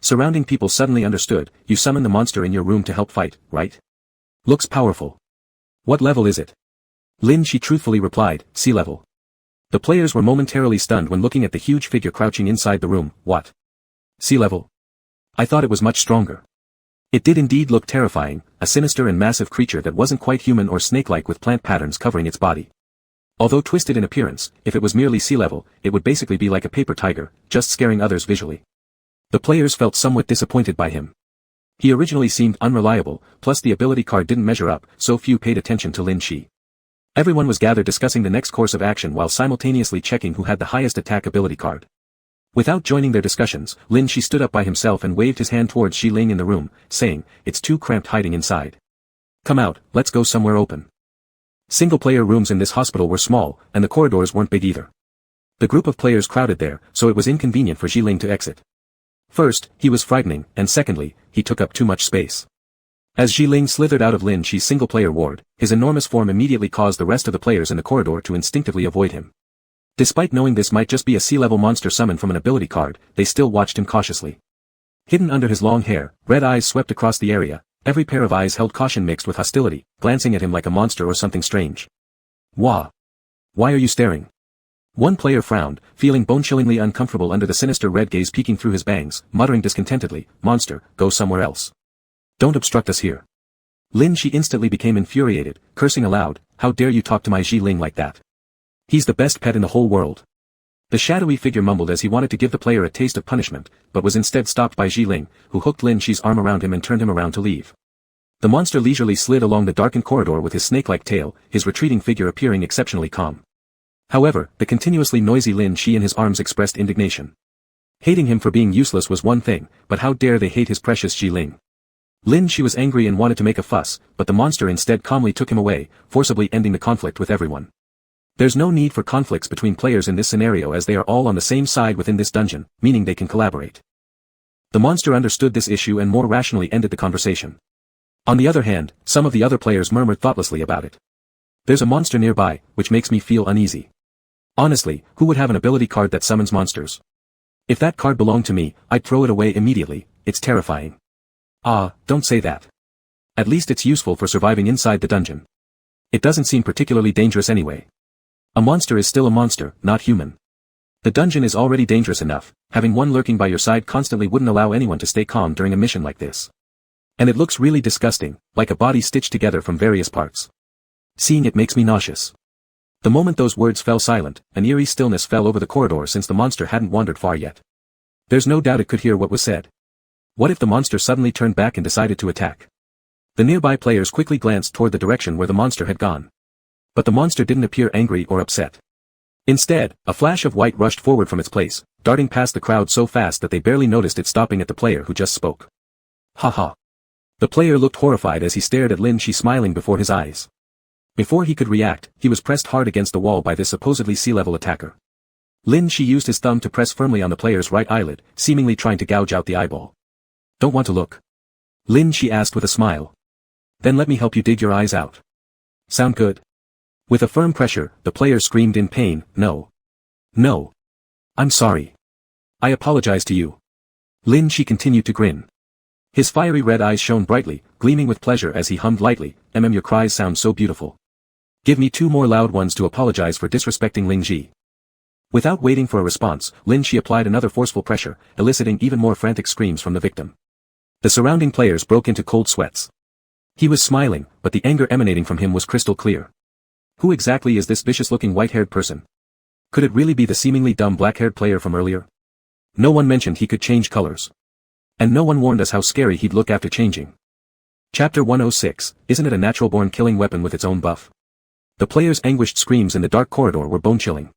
[SPEAKER 1] Surrounding people suddenly understood, you summon the monster in your room to help fight, right? Looks powerful. What level is it? Lin Shi truthfully replied, sea level. The players were momentarily stunned when looking at the huge figure crouching inside the room. What? Sea level? I thought it was much stronger. It did indeed look terrifying, a sinister and massive creature that wasn't quite human or snake-like with plant patterns covering its body. Although twisted in appearance, if it was merely sea level, it would basically be like a paper tiger, just scaring others visually. The players felt somewhat disappointed by him. He originally seemed unreliable, plus the ability card didn't measure up, so few paid attention to Lin Shi. Everyone was gathered discussing the next course of action while simultaneously checking who had the highest attack ability card. Without joining their discussions, Lin Shi stood up by himself and waved his hand towards Xi Ling in the room, saying, it's too cramped hiding inside. Come out, let's go somewhere open. Single-player rooms in this hospital were small, and the corridors weren't big either. The group of players crowded there, so it was inconvenient for Xi Ling to exit. First, he was frightening, and secondly, he took up too much space. As Xi Ling slithered out of Lin Shi's single-player ward, his enormous form immediately caused the rest of the players in the corridor to instinctively avoid him. Despite knowing this might just be a sea-level monster summoned from an ability card, they still watched him cautiously. Hidden under his long hair, red eyes swept across the area, every pair of eyes held caution mixed with hostility, glancing at him like a monster or something strange. Wah! Why are you staring? One player frowned, feeling bone-chillingly uncomfortable under the sinister red gaze peeking through his bangs, muttering discontentedly, monster, go somewhere else. Don't obstruct us here. Lin Shi instantly became infuriated, cursing aloud, how dare you talk to my Xi Ling like that? He's the best pet in the whole world. The shadowy figure mumbled as he wanted to give the player a taste of punishment, but was instead stopped by Xi Ling, who hooked Lin Shi's arm around him and turned him around to leave. The monster leisurely slid along the darkened corridor with his snake-like tail, his retreating figure appearing exceptionally calm. However, the continuously noisy Lin Shi in his arms expressed indignation. Hating him for being useless was one thing, but how dare they hate his precious Xi Ling. Lin Shi was angry and wanted to make a fuss, but the monster instead calmly took him away, forcibly ending the conflict with everyone. There's no need for conflicts between players in this scenario as they are all on the same side within this dungeon, meaning they can collaborate. The monster understood this issue and more rationally ended the conversation. On the other hand, some of the other players murmured thoughtlessly about it. There's a monster nearby, which makes me feel uneasy. Honestly, who would have an ability card that summons monsters? If that card belonged to me, I'd throw it away immediately, it's terrifying. Ah, don't say that. At least it's useful for surviving inside the dungeon. It doesn't seem particularly dangerous anyway. A monster is still a monster, not human. The dungeon is already dangerous enough, having one lurking by your side constantly wouldn't allow anyone to stay calm during a mission like this. And it looks really disgusting, like a body stitched together from various parts. Seeing it makes me nauseous. The moment those words fell silent, an eerie stillness fell over the corridor since the monster hadn't wandered far yet. There's no doubt it could hear what was said. What if the monster suddenly turned back and decided to attack? The nearby players quickly glanced toward the direction where the monster had gone. But the monster didn't appear angry or upset. Instead, a flash of white rushed forward from its place, darting past the crowd so fast that they barely noticed it stopping at the player who just spoke. Ha ha. The player looked horrified as he stared at Lin Shi smiling before his eyes. Before he could react, he was pressed hard against the wall by this supposedly sea-level attacker. Lin Shi used his thumb to press firmly on the player's right eyelid, seemingly trying to gouge out the eyeball. Don't want to look? Lin Shi asked with a smile. Then let me help you dig your eyes out. Sound good? With a firm pressure, the player screamed in pain, no. No. I'm sorry. I apologize to you. Lin Shi continued to grin. His fiery red eyes shone brightly, gleaming with pleasure as he hummed lightly, your cries sound so beautiful. Give me 2 more loud ones to apologize for disrespecting Ling Ji. Without waiting for a response, Lin Shi applied another forceful pressure, eliciting even more frantic screams from the victim. The surrounding players broke into cold sweats. He was smiling, but the anger emanating from him was crystal clear. Who exactly is this vicious-looking white-haired person? Could it really be the seemingly dumb black-haired player from earlier? No one mentioned he could change colors. And no one warned us how scary he'd look after changing. Chapter 106, Isn't it a natural-born killing weapon with its own buff? The players' anguished screams in the dark corridor were bone-chilling.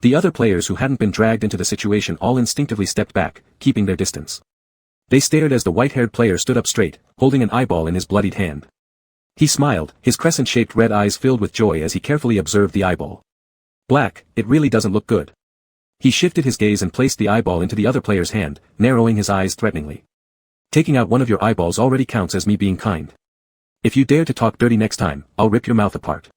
[SPEAKER 1] The other players who hadn't been dragged into the situation all instinctively stepped back, keeping their distance. They stared as the white-haired player stood up straight, holding an eyeball in his bloodied hand. He smiled, his crescent-shaped red eyes filled with joy as he carefully observed the eyeball. Black, it really doesn't look good. He shifted his gaze and placed the eyeball into the other player's hand, narrowing his eyes threateningly. Taking out one of your eyeballs already counts as me being kind. If you dare to talk dirty next time, I'll rip your mouth apart.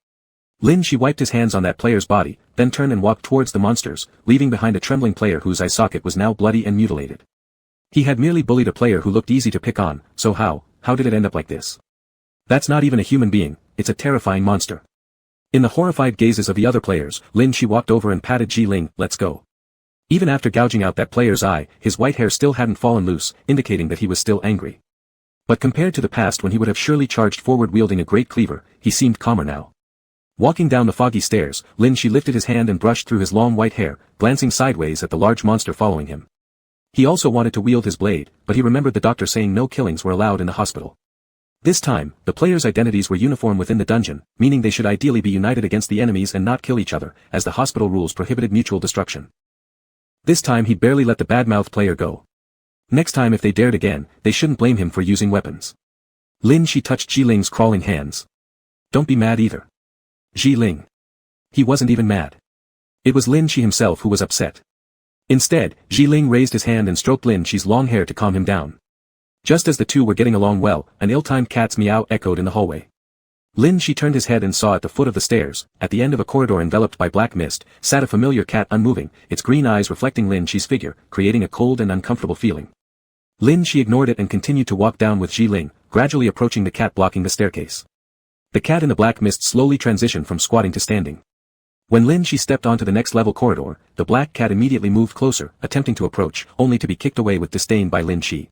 [SPEAKER 1] Lin Shi wiped his hands on that player's body, then turned and walked towards the monsters, leaving behind a trembling player whose eye socket was now bloody and mutilated. He had merely bullied a player who looked easy to pick on, so how did it end up like this? That's not even a human being, it's a terrifying monster. In the horrified gazes of the other players, Lin Shi walked over and patted Ji Ling, let's go. Even after gouging out that player's eye, his white hair still hadn't fallen loose, indicating that he was still angry. But compared to the past when he would have surely charged forward wielding a great cleaver, he seemed calmer now. Walking down the foggy stairs, Lin Shi lifted his hand and brushed through his long white hair, glancing sideways at the large monster following him. He also wanted to wield his blade, but he remembered the doctor saying no killings were allowed in the hospital. This time, the players' identities were uniform within the dungeon, meaning they should ideally be united against the enemies and not kill each other, as the hospital rules prohibited mutual destruction. This time he'd barely let the bad-mouthed player go. Next time if they dared again, they shouldn't blame him for using weapons. Lin Shi touched Ji Ling's crawling hands. Don't be mad either. Ji Ling. He wasn't even mad. It was Lin Shi himself who was upset. Instead, Ji Ling raised his hand and stroked Lin Shi's long hair to calm him down. Just as the two were getting along well, an ill-timed cat's meow echoed in the hallway. Lin Shi turned his head and saw at the foot of the stairs, at the end of a corridor enveloped by black mist, sat a familiar cat unmoving, its green eyes reflecting Lin Shi's figure, creating a cold and uncomfortable feeling. Lin Shi ignored it and continued to walk down with Ji Ling, gradually approaching the cat blocking the staircase. The cat in the black mist slowly transitioned from squatting to standing. When Lin Shi stepped onto the next level corridor, the black cat immediately moved closer, attempting to approach, only to be kicked away with disdain by Lin Shi.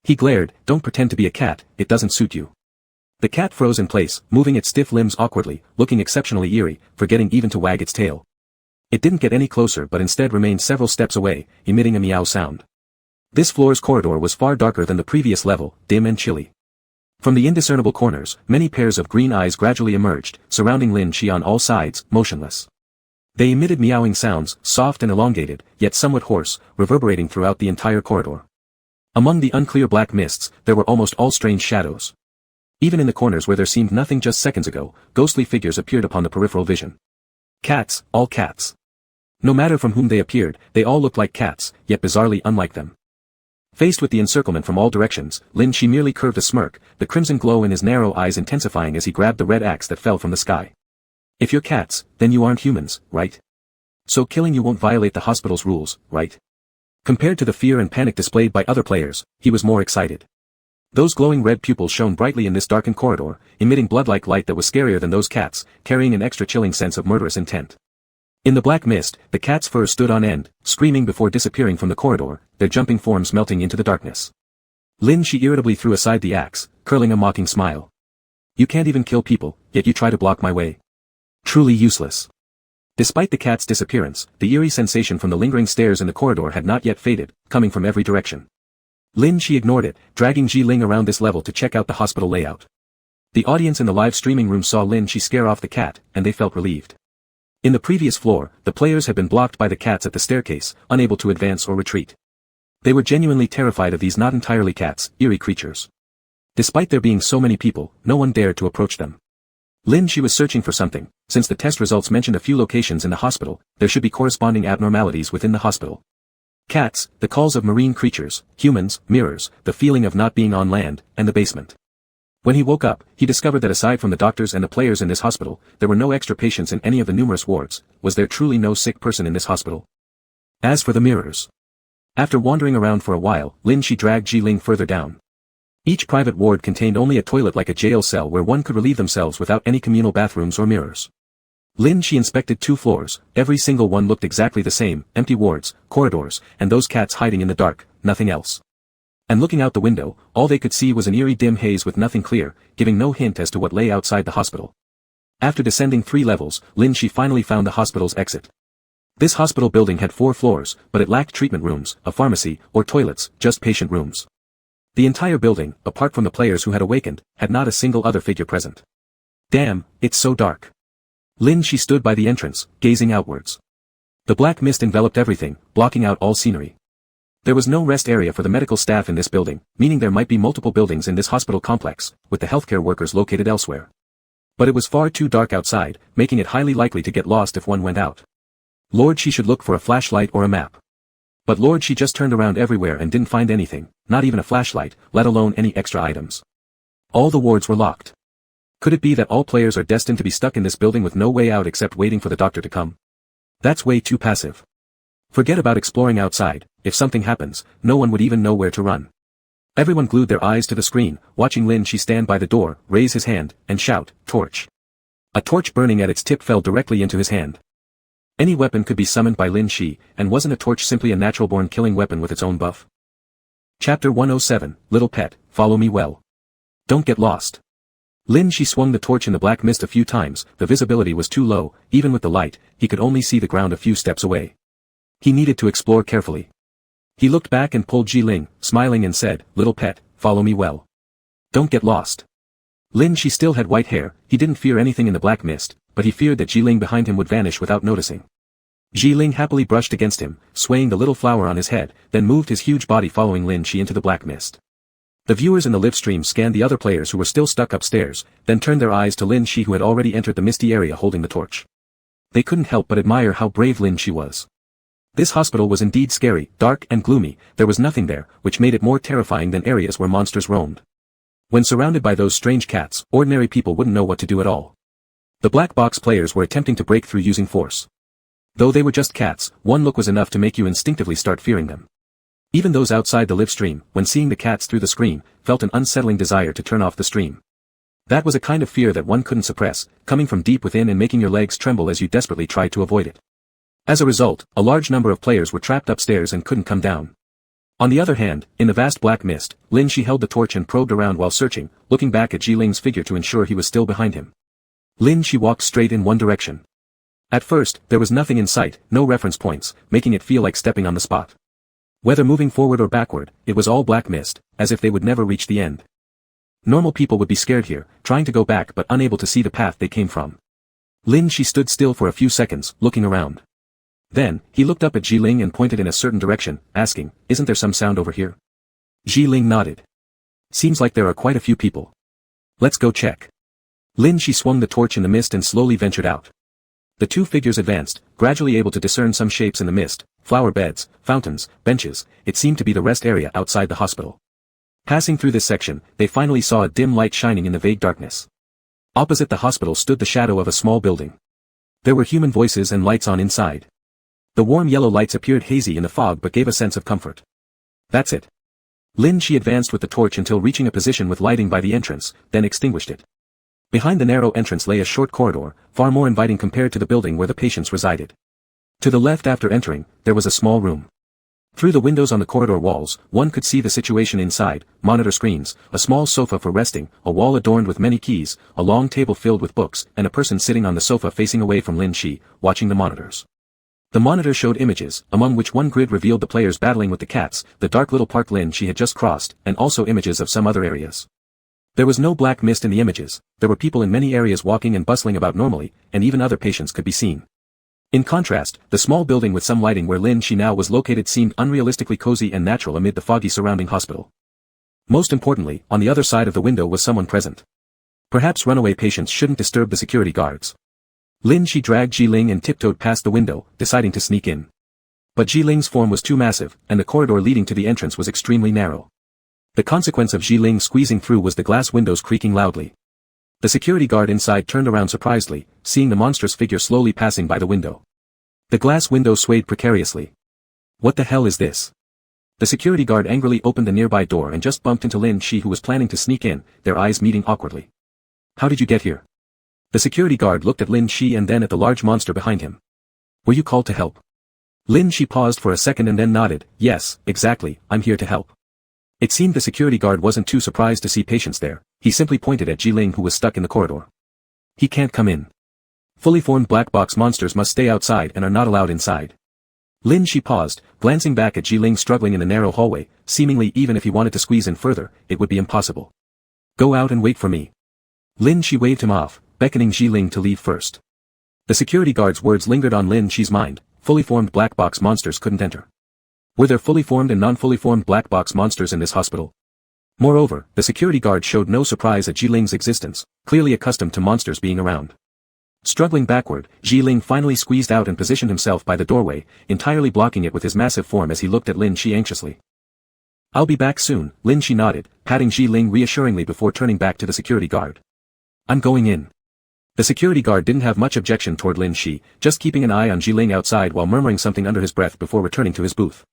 [SPEAKER 1] He glared, don't pretend to be a cat, it doesn't suit you. The cat froze in place, moving its stiff limbs awkwardly, looking exceptionally eerie, forgetting even to wag its tail. It didn't get any closer but instead remained several steps away, emitting a meow sound. This floor's corridor was far darker than the previous level, dim and chilly. From the indiscernible corners, many pairs of green eyes gradually emerged, surrounding Lin Shi on all sides, motionless. They emitted meowing sounds, soft and elongated, yet somewhat hoarse, reverberating throughout the entire corridor. Among the unclear black mists, there were almost all strange shadows. Even in the corners where there seemed nothing just seconds ago, ghostly figures appeared upon the peripheral vision. Cats, all cats. No matter from whom they appeared, they all looked like cats, yet bizarrely unlike them. Faced with the encirclement from all directions, Lin Shi merely curved a smirk, the crimson glow in his narrow eyes intensifying as he grabbed the red axe that fell from the sky. If you're cats, then you aren't humans, right? So killing you won't violate the hospital's rules, right? Compared to the fear and panic displayed by other players, he was more excited. Those glowing red pupils shone brightly in this darkened corridor, emitting blood-like light that was scarier than those cats, carrying an extra chilling sense of murderous intent. In the black mist, the cat's fur stood on end, screaming before disappearing from the corridor, their jumping forms melting into the darkness. Lin Shi irritably threw aside the axe, curling a mocking smile. You can't even kill people, yet you try to block my way. Truly useless. Despite the cat's disappearance, the eerie sensation from the lingering stares in the corridor had not yet faded, coming from every direction. Lin Shi ignored it, dragging Ji Ling around this level to check out the hospital layout. The audience in the live streaming room saw Lin Shi scare off the cat, and they felt relieved. In the previous floor, the players had been blocked by the cats at the staircase, unable to advance or retreat. They were genuinely terrified of these not entirely cats, eerie creatures. Despite there being so many people, no one dared to approach them. Lin Shi was searching for something. Since the test results mentioned a few locations in the hospital, there should be corresponding abnormalities within the hospital. Cats, the calls of marine creatures, humans, mirrors, the feeling of not being on land, and the basement. When he woke up, he discovered that aside from the doctors and the players in this hospital, there were no extra patients in any of the numerous wards. Was there truly no sick person in this hospital? As for the mirrors, After wandering around for a while, Lin Shi dragged Ji Ling further down. Each private ward contained only a toilet like a jail cell where one could relieve themselves without any communal bathrooms or mirrors. Lin Shi inspected 2 floors, every single one looked exactly the same, empty wards, corridors, and those cats hiding in the dark, nothing else. And looking out the window, all they could see was an eerie dim haze with nothing clear, giving no hint as to what lay outside the hospital. After descending 3 levels, Lin Shi finally found the hospital's exit. This hospital building had 4 floors, but it lacked treatment rooms, a pharmacy, or toilets, just patient rooms. The entire building, apart from the players who had awakened, had not a single other figure present. Damn, it's so dark. Lin Shi stood by the entrance, gazing outwards. The black mist enveloped everything, blocking out all scenery. There was no rest area for the medical staff in this building, meaning there might be multiple buildings in this hospital complex, with the healthcare workers located elsewhere. But it was far too dark outside, making it highly likely to get lost if one went out. Lord Shi should look for a flashlight or a map. But Lord Shi just turned around everywhere and didn't find anything, not even a flashlight, let alone any extra items. All the wards were locked. Could it be that all players are destined to be stuck in this building with no way out except waiting for the doctor to come? That's way too passive. Forget about exploring outside, if something happens, no one would even know where to run. Everyone glued their eyes to the screen, watching Lin Shi stand by the door, raise his hand, and shout, "Torch." A torch burning at its tip fell directly into his hand. Any weapon could be summoned by Lin Shi, and wasn't a torch simply a natural-born killing weapon with its own buff? Chapter 107, Little Pet, Follow Me Well. Don't get lost. Lin Shi swung the torch in the black mist a few times, the visibility was too low, even with the light, he could only see the ground a few steps away. He needed to explore carefully. He looked back and pulled Ji Ling, smiling and said, "Little pet, follow me well. Don't get lost." Lin Shi still had white hair, he didn't fear anything in the black mist, but he feared that Ji Ling behind him would vanish without noticing. Ji Ling happily brushed against him, swaying the little flower on his head, then moved his huge body following Lin Shi into the black mist. The viewers in the live stream scanned the other players who were still stuck upstairs, then turned their eyes to Lin Shi who had already entered the misty area holding the torch. They couldn't help but admire how brave Lin Shi was. This hospital was indeed scary, dark and gloomy, there was nothing there, which made it more terrifying than areas where monsters roamed. When surrounded by those strange cats, ordinary people wouldn't know what to do at all. The black box players were attempting to break through using force. Though they were just cats, one look was enough to make you instinctively start fearing them. Even those outside the live stream, when seeing the cats through the screen, felt an unsettling desire to turn off the stream. That was a kind of fear that one couldn't suppress, coming from deep within and making your legs tremble as you desperately tried to avoid it. As a result, a large number of players were trapped upstairs and couldn't come down. On the other hand, in the vast black mist, Lin Shi held the torch and probed around while searching, looking back at Ji Ling's figure to ensure he was still behind him. Lin Shi walked straight in one direction. At first, there was nothing in sight, no reference points, making it feel like stepping on the spot. Whether moving forward or backward, it was all black mist, as if they would never reach the end. Normal people would be scared here, trying to go back but unable to see the path they came from. Lin Shi stood still for a few seconds, looking around. Then, he looked up at Ji Ling and pointed in a certain direction, asking, "Isn't there some sound over here?" Ji Ling nodded. "Seems like there are quite a few people. Let's go check." Lin Shi swung the torch in the mist and slowly ventured out. The two figures advanced, gradually able to discern some shapes in the mist, flower beds, fountains, benches, it seemed to be the rest area outside the hospital. Passing through this section, they finally saw a dim light shining in the vague darkness. Opposite the hospital stood the shadow of a small building. There were human voices and lights on inside. The warm yellow lights appeared hazy in the fog but gave a sense of comfort. That's it. Lin Shi advanced with the torch until reaching a position with lighting by the entrance, then extinguished it. Behind the narrow entrance lay a short corridor, far more inviting compared to the building where the patients resided. To the left after entering, there was a small room. Through the windows on the corridor walls, one could see the situation inside, monitor screens, a small sofa for resting, a wall adorned with many keys, a long table filled with books, and a person sitting on the sofa facing away from Lin Shi, watching the monitors. The monitor showed images, among which one grid revealed the players battling with the cats, the dark little park Lin Shi had just crossed, and also images of some other areas. There was no black mist in the images, there were people in many areas walking and bustling about normally, and even other patients could be seen. In contrast, the small building with some lighting where Lin Shi now was located seemed unrealistically cozy and natural amid the foggy surrounding hospital. Most importantly, on the other side of the window was someone present. Perhaps runaway patients shouldn't disturb the security guards. Lin Shi dragged Ji Ling and tiptoed past the window, deciding to sneak in. But Ji Ling's form was too massive, and the corridor leading to the entrance was extremely narrow. The consequence of Ji Ling squeezing through was the glass windows creaking loudly. The security guard inside turned around surprisedly, seeing the monstrous figure slowly passing by the window. The glass window swayed precariously. What the hell is this? The security guard angrily opened the nearby door and just bumped into Lin Shi, who was planning to sneak in, their eyes meeting awkwardly. How did you get here? The security guard looked at Lin Shi and then at the large monster behind him. Were you called to help? Lin Shi paused for a second and then nodded. Yes, exactly, I'm here to help. It seemed the security guard wasn't too surprised to see patients there. He simply pointed at Jiling, who was stuck in the corridor. He can't come in. Fully formed black box monsters must stay outside and are not allowed inside. Lin Shi paused, glancing back at Jiling struggling in the narrow hallway. Seemingly even if he wanted to squeeze in further, it would be impossible. Go out and wait for me. Lin Shi waved him off, beckoning Jiling to leave first. The security guard's words lingered on Lin Shi's mind. Fully formed black box monsters couldn't enter. Were there fully formed and non-fully formed black box monsters in this hospital? Moreover, the security guard showed no surprise at Jiling's existence, clearly accustomed to monsters being around. Struggling backward, Jiling finally squeezed out and positioned himself by the doorway, entirely blocking it with his massive form as he looked at Lin Shi anxiously. I'll be back soon, Lin Shi nodded, patting Jiling reassuringly before turning back to the security guard. I'm going in. The security guard didn't have much objection toward Lin Shi, just keeping an eye on Jiling outside while murmuring something under his breath before returning to his booth.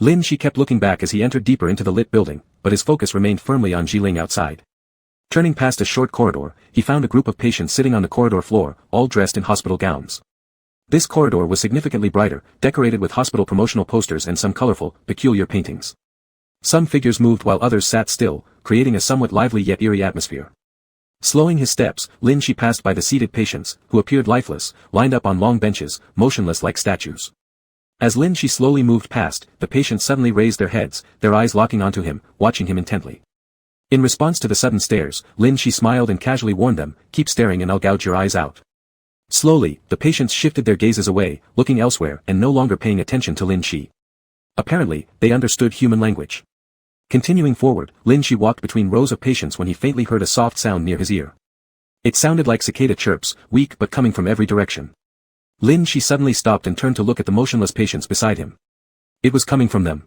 [SPEAKER 1] Lin Shi kept looking back as he entered deeper into the lit building, but his focus remained firmly on Jiling outside. Turning past a short corridor, he found a group of patients sitting on the corridor floor, all dressed in hospital gowns. This corridor was significantly brighter, decorated with hospital promotional posters and some colorful, peculiar paintings. Some figures moved while others sat still, creating a somewhat lively yet eerie atmosphere. Slowing his steps, Lin Shi passed by the seated patients, who appeared lifeless, lined up on long benches, motionless like statues. As Lin Shi slowly moved past, the patients suddenly raised their heads, their eyes locking onto him, watching him intently. In response to the sudden stares, Lin Shi smiled and casually warned them, keep staring and I'll gouge your eyes out. Slowly, the patients shifted their gazes away, looking elsewhere and no longer paying attention to Lin Shi. Apparently, they understood human language. Continuing forward, Lin Shi walked between rows of patients when he faintly heard a soft sound near his ear. It sounded like cicada chirps, weak but coming from every direction. Lin Shi suddenly stopped and turned to look at the motionless patients beside him. It was coming from them.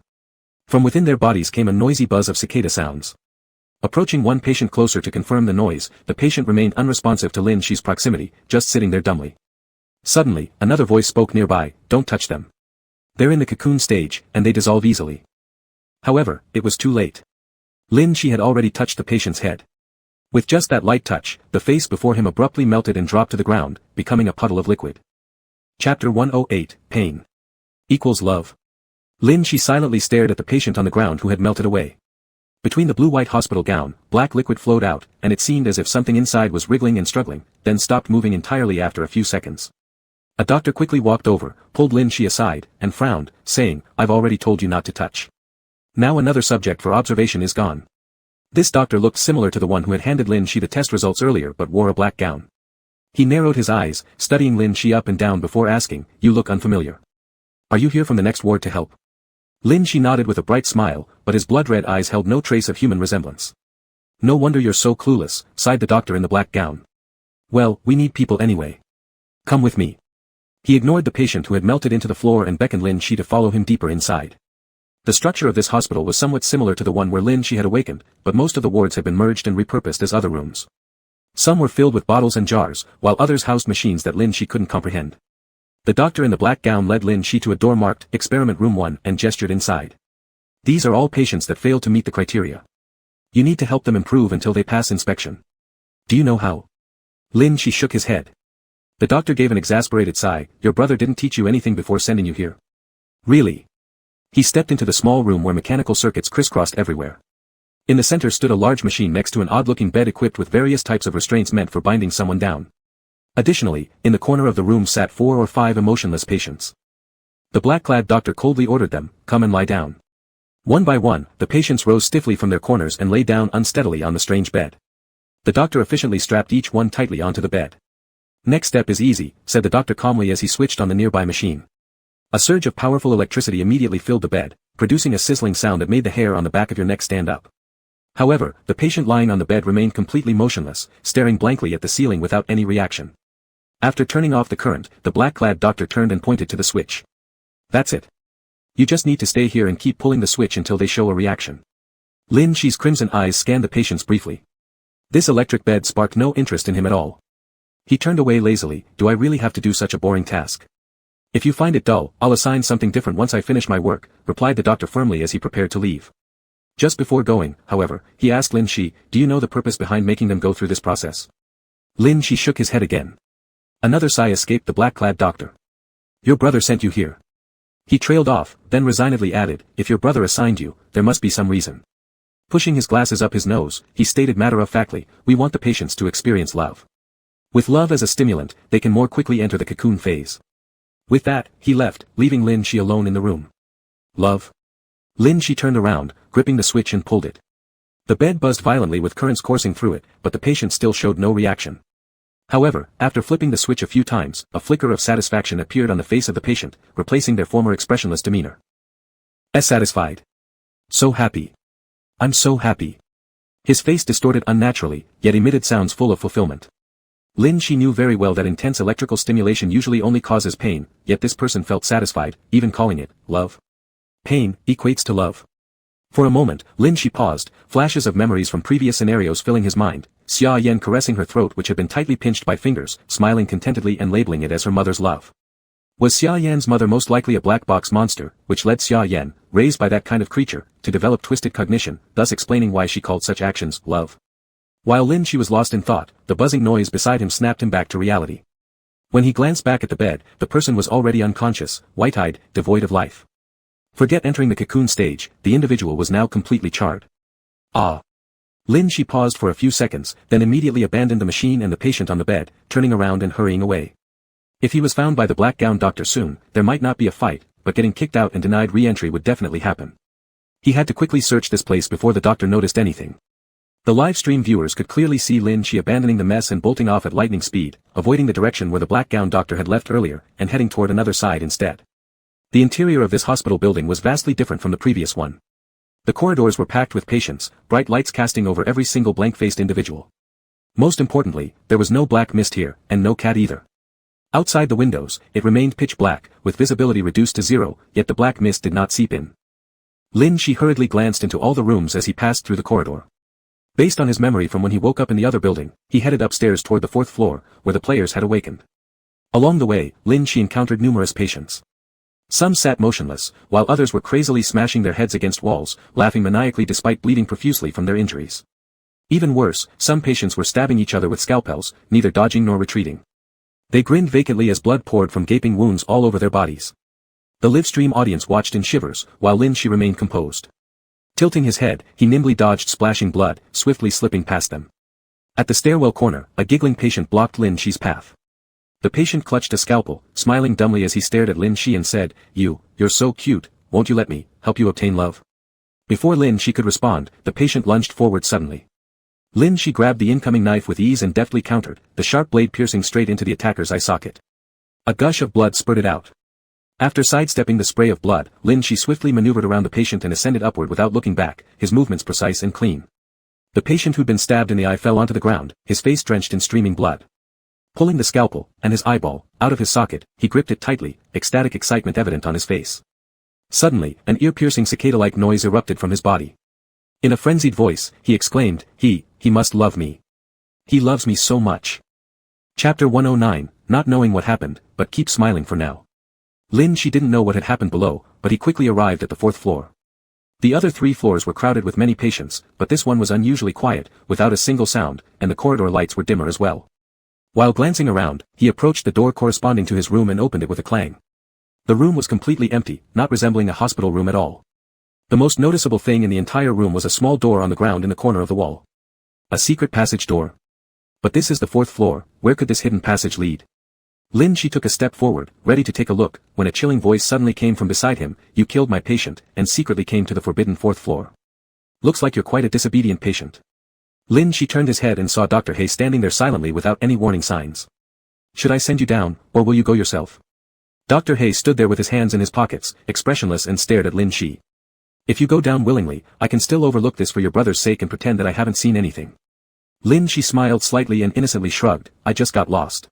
[SPEAKER 1] From within their bodies came a noisy buzz of cicada sounds. Approaching one patient closer to confirm the noise, the patient remained unresponsive to Lin Shi's proximity, just sitting there dumbly. Suddenly, another voice spoke nearby, don't touch them. They're in the cocoon stage, and they dissolve easily. However, it was too late. Lin Shi had already touched the patient's head. With just that light touch, the face before him abruptly melted and dropped to the ground, becoming a puddle of liquid. Chapter 108, Pain. Equals love. Lin Shi silently stared at the patient on the ground who had melted away. Between the blue-white hospital gown, black liquid flowed out, and it seemed as if something inside was wriggling and struggling, then stopped moving entirely after a few seconds. A doctor quickly walked over, pulled Lin Shi aside, and frowned, saying, I've already told you not to touch. Now another subject for observation is gone. This doctor looked similar to the one who had handed Lin Shi the test results earlier but wore a black gown. He narrowed his eyes, studying Lin Shi up and down before asking, you look unfamiliar. Are you here from the next ward to help? Lin Shi nodded with a bright smile, but his blood-red eyes held no trace of human resemblance. No wonder you're so clueless, sighed the doctor in the black gown. Well, we need people anyway. Come with me. He ignored the patient who had melted into the floor and beckoned Lin Shi to follow him deeper inside. The structure of this hospital was somewhat similar to the one where Lin Shi had awakened, but most of the wards had been merged and repurposed as other rooms. Some were filled with bottles and jars, while others housed machines that Lin Shi couldn't comprehend. The doctor in the black gown led Lin Shi to a door marked Experiment Room 1 and gestured inside. These are all patients that failed to meet the criteria. You need to help them improve until they pass inspection. Do you know how? Lin Shi shook his head. The doctor gave an exasperated sigh. Your brother didn't teach you anything before sending you here. Really? He stepped into the small room where mechanical circuits crisscrossed everywhere. In the center stood a large machine next to an odd-looking bed equipped with various types of restraints meant for binding someone down. Additionally, in the corner of the room sat 4 or 5 emotionless patients. The black-clad doctor coldly ordered them, come and lie down. One by one, the patients rose stiffly from their corners and lay down unsteadily on the strange bed. The doctor efficiently strapped each one tightly onto the bed. Next step is easy, said the doctor calmly as he switched on the nearby machine. A surge of powerful electricity immediately filled the bed, producing a sizzling sound that made the hair on the back of your neck stand up. However, the patient lying on the bed remained completely motionless, staring blankly at the ceiling without any reaction. After turning off the current, the black-clad doctor turned and pointed to the switch. That's it. You just need to stay here and keep pulling the switch until they show a reaction. Lin Shi's crimson eyes scanned the patients briefly. This electric bed sparked no interest in him at all. He turned away lazily. Do I really have to do such a boring task? If you find it dull, I'll assign something different once I finish my work, replied the doctor firmly as he prepared to leave. Just before going, however, he asked Lin Shi, do you know the purpose behind making them go through this process? Lin Shi shook his head again. Another sigh escaped the black-clad doctor. Your brother sent you here. He trailed off, then resignedly added, if your brother assigned you, there must be some reason. Pushing his glasses up his nose, he stated matter-of-factly, we want the patients to experience love. With love as a stimulant, they can more quickly enter the cocoon phase. With that, he left, leaving Lin Shi alone in the room. Love? Lin Shi turned around, gripping the switch and pulled it. The bed buzzed violently with currents coursing through it, but the patient still showed no reaction. However, after flipping the switch a few times, a flicker of satisfaction appeared on the face of the patient, replacing their former expressionless demeanor. Satisfied. So happy. I'm so happy. His face distorted unnaturally, yet emitted sounds full of fulfillment. Lin Shi knew very well that intense electrical stimulation usually only causes pain, yet this person felt satisfied, even calling it love. Pain equates to love. For a moment, Lin Shi paused, flashes of memories from previous scenarios filling his mind, Xia Yan caressing her throat which had been tightly pinched by fingers, smiling contentedly and labeling it as her mother's love. Was Xia Yan's mother most likely a black box monster, which led Xia Yan, raised by that kind of creature, to develop twisted cognition, thus explaining why she called such actions love? While Lin Shi was lost in thought, the buzzing noise beside him snapped him back to reality. When he glanced back at the bed, the person was already unconscious, white-eyed, devoid of life. Forget entering the cocoon stage, the individual was now completely charred. Ah! Lin Shi paused for a few seconds, then immediately abandoned the machine and the patient on the bed, turning around and hurrying away. If he was found by the black-gowned doctor soon, there might not be a fight, but getting kicked out and denied re-entry would definitely happen. He had to quickly search this place before the doctor noticed anything. The live stream viewers could clearly see Lin Shi abandoning the mess and bolting off at lightning speed, avoiding the direction where the black-gowned doctor had left earlier, and heading toward another side instead. The interior of this hospital building was vastly different from the previous one. The corridors were packed with patients, bright lights casting over every single blank-faced individual. Most importantly, there was no black mist here, and no cat either. Outside the windows, it remained pitch black, with visibility reduced to zero, yet the black mist did not seep in. Lin Shi hurriedly glanced into all the rooms as he passed through the corridor. Based on his memory from when he woke up in the other building, he headed upstairs toward the 4th floor, where the players had awakened. Along the way, Lin Shi encountered numerous patients. Some sat motionless, while others were crazily smashing their heads against walls, laughing maniacally despite bleeding profusely from their injuries. Even worse, some patients were stabbing each other with scalpels, neither dodging nor retreating. They grinned vacantly as blood poured from gaping wounds all over their bodies. The live-stream audience watched in shivers, while Lin Shi remained composed. Tilting his head, he nimbly dodged splashing blood, swiftly slipping past them. At the stairwell corner, a giggling patient blocked Lin Shi's path. The patient clutched a scalpel, smiling dumbly as he stared at Lin Shi and said, You're so cute, won't you let me help you obtain love? Before Lin Shi could respond, the patient lunged forward suddenly. Lin Shi grabbed the incoming knife with ease and deftly countered, the sharp blade piercing straight into the attacker's eye socket. A gush of blood spurted out. After sidestepping the spray of blood, Lin Shi swiftly maneuvered around the patient and ascended upward without looking back, his movements precise and clean. The patient who'd been stabbed in the eye fell onto the ground, his face drenched in streaming blood. Pulling the scalpel, and his eyeball, out of his socket, he gripped it tightly, ecstatic excitement evident on his face. Suddenly, an ear-piercing cicada-like noise erupted from his body. In a frenzied voice, he exclaimed, He must love me. He loves me so much. Chapter 109, Not knowing what happened, but keep smiling for now. Lin Shi didn't know what had happened below, but he quickly arrived at the 4th floor. The other 3 floors were crowded with many patients, but this one was unusually quiet, without a single sound, and the corridor lights were dimmer as well. While glancing around, he approached the door corresponding to his room and opened it with a clang. The room was completely empty, not resembling a hospital room at all. The most noticeable thing in the entire room was a small door on the ground in the corner of the wall. A secret passage door. But this is the 4th floor, where could this hidden passage lead? Lin Shi took a step forward, ready to take a look, when a chilling voice suddenly came from beside him, You killed my patient, and secretly came to the forbidden 4th floor. Looks like you're quite a disobedient patient. Lin Shi turned his head and saw Dr. He standing there silently without any warning signs. Should I send you down, or will you go yourself? Dr. He stood there with his hands in his pockets, expressionless and stared at Lin Shi. If you go down willingly, I can still overlook this for your brother's sake and pretend that I haven't seen anything. Lin Shi smiled slightly and innocently shrugged, I just got lost.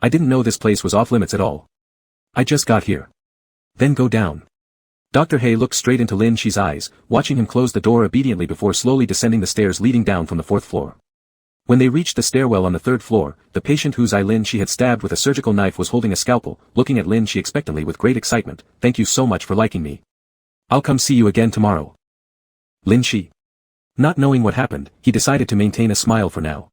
[SPEAKER 1] I didn't know this place was off limits at all. I just got here. Then go down. Dr. He looked straight into Lin Shi's eyes, watching him close the door obediently before slowly descending the stairs leading down from the 4th floor. When they reached the stairwell on the third floor, the patient whose eye Lin Shi had stabbed with a surgical knife was holding a scalpel, looking at Lin Shi expectantly with great excitement. "Thank you so much for liking me. I'll come see you again tomorrow." Lin Shi. Not knowing what happened, he decided to maintain a smile for now.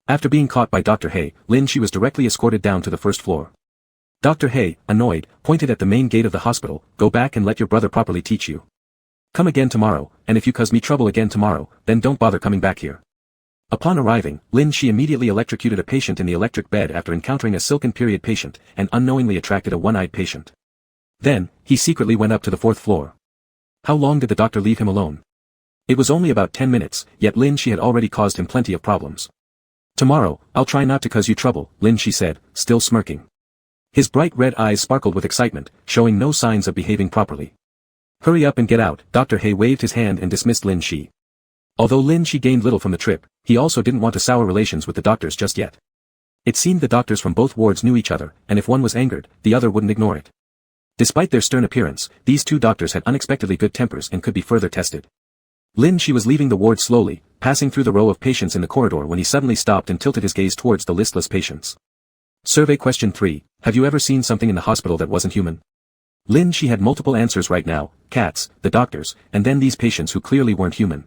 [SPEAKER 1] After being caught by Dr. He, Lin Shi was directly escorted down to the first floor. Dr. He, annoyed, pointed at the main gate of the hospital. "Go back and let your brother properly teach you. Come again tomorrow, and if you cause me trouble again tomorrow, then don't bother coming back here." Upon arriving, Lin Shi immediately electrocuted a patient in the electric bed after encountering a silken period patient, and unknowingly attracted a one-eyed patient. Then, he secretly went up to the fourth floor. How long did the doctor leave him alone? It was only about 10 minutes, yet Lin Shi had already caused him plenty of problems. "Tomorrow, I'll try not to cause you trouble," Lin Shi said, still smirking. His bright red eyes sparkled with excitement, showing no signs of behaving properly. "Hurry up and get out." Dr. He waved his hand and dismissed Lin Shi. Although Lin Shi gained little from the trip, he also didn't want to sour relations with the doctors just yet. It seemed the doctors from both wards knew each other, and if one was angered, the other wouldn't ignore it. Despite their stern appearance, these two doctors had unexpectedly good tempers and could be further tested. Lin Shi was leaving the ward slowly, passing through the row of patients in the corridor when he suddenly stopped and tilted his gaze towards the listless patients. Survey question 3, have you ever seen something in the hospital that wasn't human? Lin Shi had multiple answers right now: cats, the doctors, and then these patients who clearly weren't human.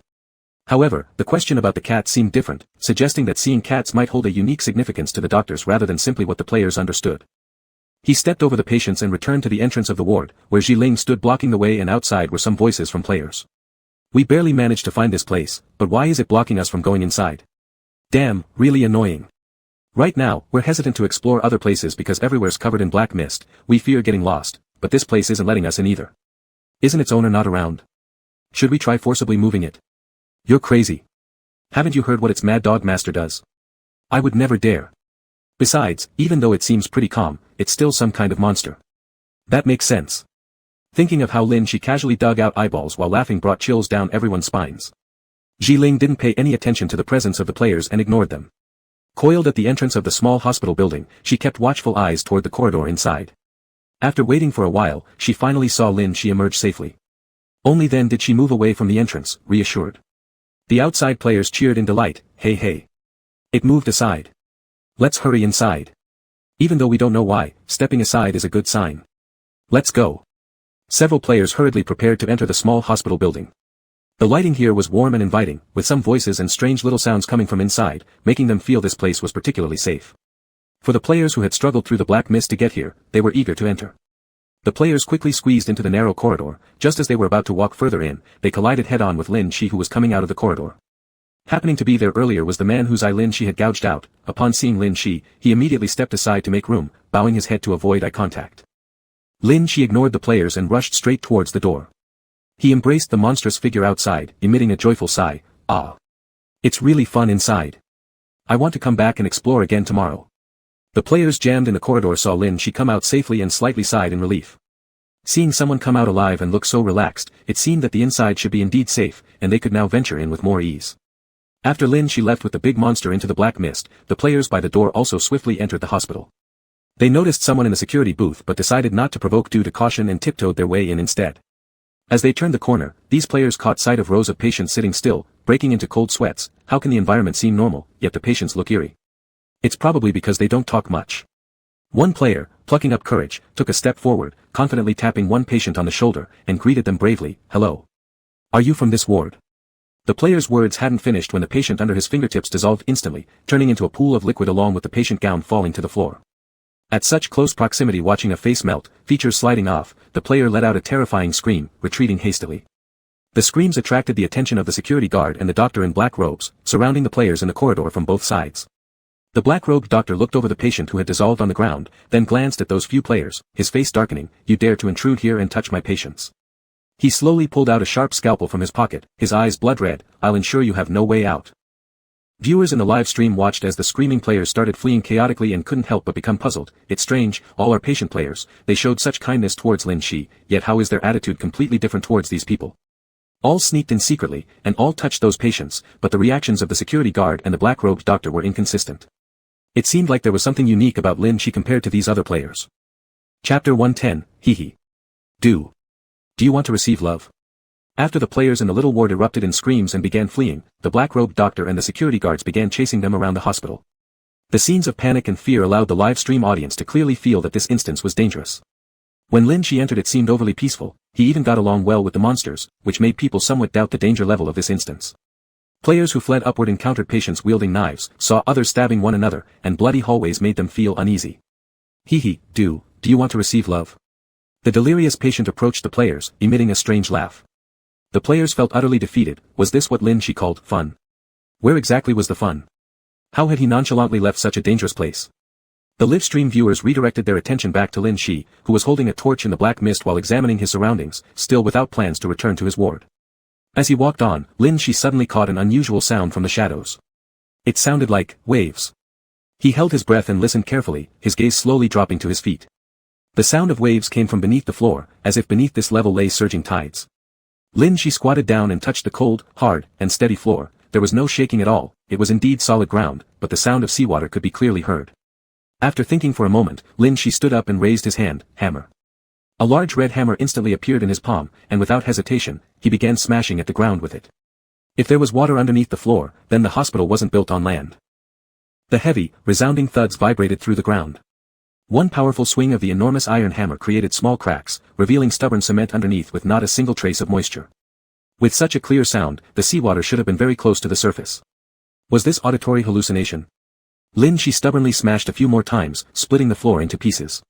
[SPEAKER 1] However, the question about the cat seemed different, suggesting that seeing cats might hold a unique significance to the doctors rather than simply what the players understood. He stepped over the patients and returned to the entrance of the ward, where Ling stood blocking the way, and outside were some voices from players. "We barely managed to find this place, but why is it blocking us from going inside? Damn, really annoying. Right now, we're hesitant to explore other places because everywhere's covered in black mist. We fear getting lost, but this place isn't letting us in either. Isn't its owner not around? Should we try forcibly moving it?" "You're crazy. Haven't you heard what its mad dog master does? I would never dare. Besides, even though it seems pretty calm, it's still some kind of monster." "That makes sense." Thinking of how Lin Shi casually dug out eyeballs while laughing brought chills down everyone's spines. Ling didn't pay any attention to the presence of the players and ignored them. Coiled at the entrance of the small hospital building, she kept watchful eyes toward the corridor inside. After waiting for a while, she finally saw Lin Shi emerge safely. Only then did she move away from the entrance, reassured. The outside players cheered in delight. "Hey hey. It moved aside. Let's hurry inside. Even though we don't know why, stepping aside is a good sign. Let's go." Several players hurriedly prepared to enter the small hospital building. The lighting here was warm and inviting, with some voices and strange little sounds coming from inside, making them feel this place was particularly safe. For the players who had struggled through the black mist to get here, they were eager to enter. The players quickly squeezed into the narrow corridor. Just as they were about to walk further in, they collided head-on with Lin Shi, who was coming out of the corridor. Happening to be there earlier was the man whose eye Lin Shi had gouged out. Upon seeing Lin Shi, he immediately stepped aside to make room, bowing his head to avoid eye contact. Lin Shi ignored the players and rushed straight towards the door. He embraced the monstrous figure outside, emitting a joyful sigh. "Ah. It's really fun inside. I want to come back and explore again tomorrow." The players jammed in the corridor saw Lin Shi come out safely and slightly sighed in relief. Seeing someone come out alive and look so relaxed, it seemed that the inside should be indeed safe, and they could now venture in with more ease. After Lin Shi left with the big monster into the black mist, the players by the door also swiftly entered the hospital. They noticed someone in the security booth but decided not to provoke due to caution and tiptoed their way in instead. As they turned the corner, these players caught sight of rows of patients sitting still, breaking into cold sweats. How can the environment seem normal, yet the patients look eerie? It's probably because they don't talk much. One player, plucking up courage, took a step forward, confidently tapping one patient on the shoulder, and greeted them bravely. "Hello. Are you from this ward?" The player's words hadn't finished when the patient under his fingertips dissolved instantly, turning into a pool of liquid along with the patient gown falling to the floor. At such close proximity, watching a face melt, features sliding off, the player let out a terrifying scream, retreating hastily. The screams attracted the attention of the security guard and the doctor in black robes, surrounding the players in the corridor from both sides. The black-robed doctor looked over the patient who had dissolved on the ground, then glanced at those few players, his face darkening. "You dare to intrude here and touch my patients?" He slowly pulled out a sharp scalpel from his pocket, his eyes blood red. "I'll ensure you have no way out." Viewers in the live stream watched as the screaming players started fleeing chaotically and couldn't help but become puzzled. It's strange, all are patient players, they showed such kindness towards Lin Shi, yet how is their attitude completely different towards these people? All sneaked in secretly, and all touched those patients, but the reactions of the security guard and the black-robed doctor were inconsistent. It seemed like there was something unique about Lin Shi compared to these other players. Chapter 110, Hee Hee. Do you want to receive love? After the players in the little ward erupted in screams and began fleeing, the black-robed doctor and the security guards began chasing them around the hospital. The scenes of panic and fear allowed the live stream audience to clearly feel that this instance was dangerous. When Lin Shi entered, it seemed overly peaceful. He even got along well with the monsters, which made people somewhat doubt the danger level of this instance. Players who fled upward encountered patients wielding knives, saw others stabbing one another, and bloody hallways made them feel uneasy. Do you want to receive love? The delirious patient approached the players, emitting a strange laugh. The players felt utterly defeated. Was this what Lin Shi called fun? Where exactly was the fun? How had he nonchalantly left such a dangerous place? The live stream viewers redirected their attention back to Lin Shi, who was holding a torch in the black mist while examining his surroundings, still without plans to return to his ward. As he walked on, Lin Shi suddenly caught an unusual sound from the shadows. It sounded like waves. He held his breath and listened carefully, his gaze slowly dropping to his feet. The sound of waves came from beneath the floor, as if beneath this level lay surging tides. Lin Shi squatted down and touched the cold, hard, and steady floor. There was no shaking at all. It was indeed solid ground, but the sound of seawater could be clearly heard. After thinking for a moment, Lin Shi stood up and raised his hand, hammer. A large red hammer instantly appeared in his palm, and without hesitation, he began smashing at the ground with it. If there was water underneath the floor, then the hospital wasn't built on land. The heavy, resounding thuds vibrated through the ground. One powerful swing of the enormous iron hammer created small cracks, revealing stubborn cement underneath with not a single trace of moisture. With such a clear sound, the seawater should have been very close to the surface. Was this auditory hallucination? Lin Shi stubbornly smashed a few more times, splitting the floor into pieces.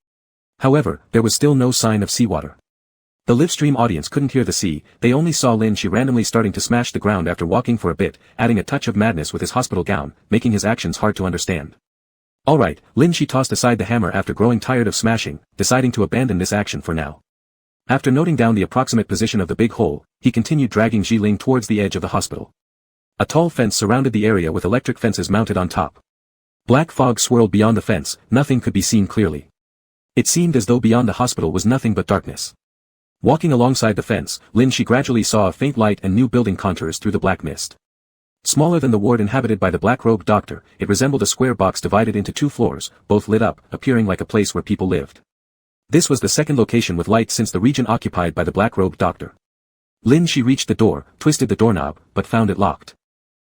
[SPEAKER 1] However, there was still no sign of seawater. The live stream audience couldn't hear the sea, they only saw Lin Shi randomly starting to smash the ground after walking for a bit, adding a touch of madness with his hospital gown, making his actions hard to understand. Alright, Lin Shi tossed aside the hammer after growing tired of smashing, deciding to abandon this action for now. After noting down the approximate position of the big hole, he continued dragging Ji Ling towards the edge of the hospital. A tall fence surrounded the area with electric fences mounted on top. Black fog swirled beyond the fence, nothing could be seen clearly. It seemed as though beyond the hospital was nothing but darkness. Walking alongside the fence, Lin Shi gradually saw a faint light and new building contours through the black mist. Smaller than the ward inhabited by the black-robed doctor, it resembled a square box divided into 2 floors, both lit up, appearing like a place where people lived. This was the second location with light since the region occupied by the black-robed doctor. Lin Shi reached the door, twisted the doorknob, but found it locked.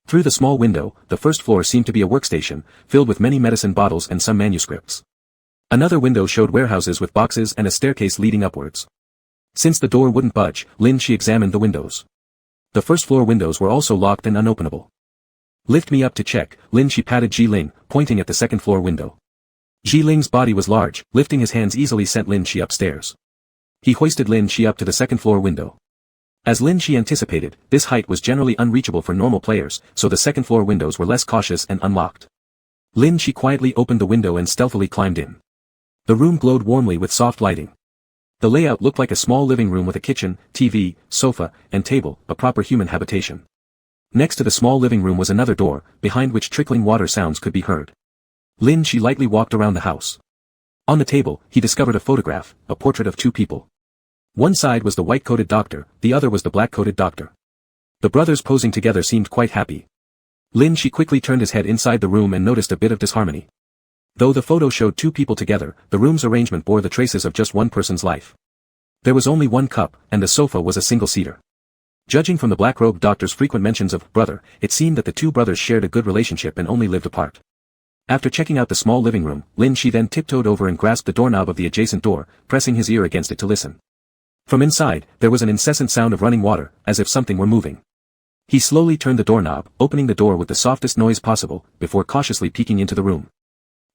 [SPEAKER 1] Through the small window, the first floor seemed to be a workstation, filled with many medicine bottles and some manuscripts. Another window showed warehouses with boxes and a staircase leading upwards. Since the door wouldn't budge, Lin Shi examined the windows. The first floor windows were also locked and unopenable. Lift me up to check, Lin Shi patted Ji Ling, pointing at the second floor window. Ji Ling's body was large, lifting his hands easily sent Lin Shi upstairs. He hoisted Lin Shi up to the second floor window. As Lin Shi anticipated, this height was generally unreachable for normal players, so the second floor windows were less cautious and unlocked. Lin Shi quietly opened the window and stealthily climbed in. The room glowed warmly with soft lighting. The layout looked like a small living room with a kitchen, TV, sofa, and table, a proper human habitation. Next to the small living room was another door, behind which trickling water sounds could be heard. Lin Shi lightly walked around the house. On the table, he discovered a photograph, a portrait of 2 people. One side was the white-coated doctor, the other was the black-coated doctor. The brothers posing together seemed quite happy. Lin Shi quickly turned his head inside the room and noticed a bit of disharmony. Though the photo showed 2 people together, the room's arrangement bore the traces of just one person's life. There was only one cup, and the sofa was a single-seater. Judging from the black-robed doctor's frequent mentions of brother, it seemed that the 2 brothers shared a good relationship and only lived apart. After checking out the small living room, Lin Shi then tiptoed over and grasped the doorknob of the adjacent door, pressing his ear against it to listen. From inside, there was an incessant sound of running water, as if something were moving. He slowly turned the doorknob, opening the door with the softest noise possible, before cautiously peeking into the room.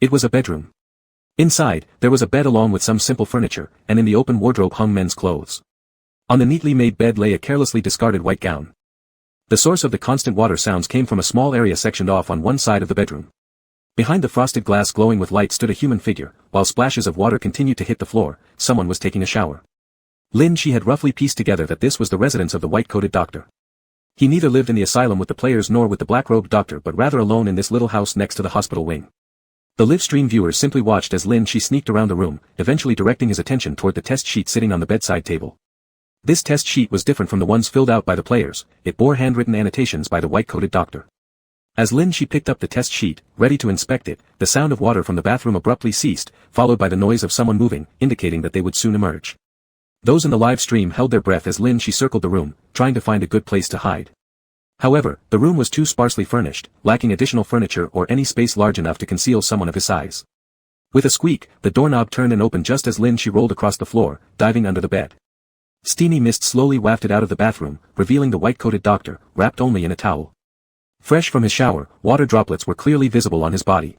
[SPEAKER 1] It was a bedroom. Inside, there was a bed along with some simple furniture, and in the open wardrobe hung men's clothes. On the neatly made bed lay a carelessly discarded white gown. The source of the constant water sounds came from a small area sectioned off on one side of the bedroom. Behind the frosted glass glowing with light stood a human figure, while splashes of water continued to hit the floor. Someone was taking a shower. Lin Shi had roughly pieced together that this was the residence of the white-coated doctor. He neither lived in the asylum with the players nor with the black-robed doctor but rather alone in this little house next to the hospital wing. The live stream viewers simply watched as Lin Shi sneaked around the room, eventually directing his attention toward the test sheet sitting on the bedside table. This test sheet was different from the ones filled out by the players. It bore handwritten annotations by the white-coated doctor. As Lin Shi picked up the test sheet, ready to inspect it, the sound of water from the bathroom abruptly ceased, followed by the noise of someone moving, indicating that they would soon emerge. Those in the live stream held their breath as Lin Shi circled the room, trying to find a good place to hide. However, the room was too sparsely furnished, lacking additional furniture or any space large enough to conceal someone of his size. With a squeak, the doorknob turned and opened just as Lin Shi rolled across the floor, diving under the bed. Steamy mist slowly wafted out of the bathroom, revealing the white-coated doctor, wrapped only in a towel. Fresh from his shower, water droplets were clearly visible on his body.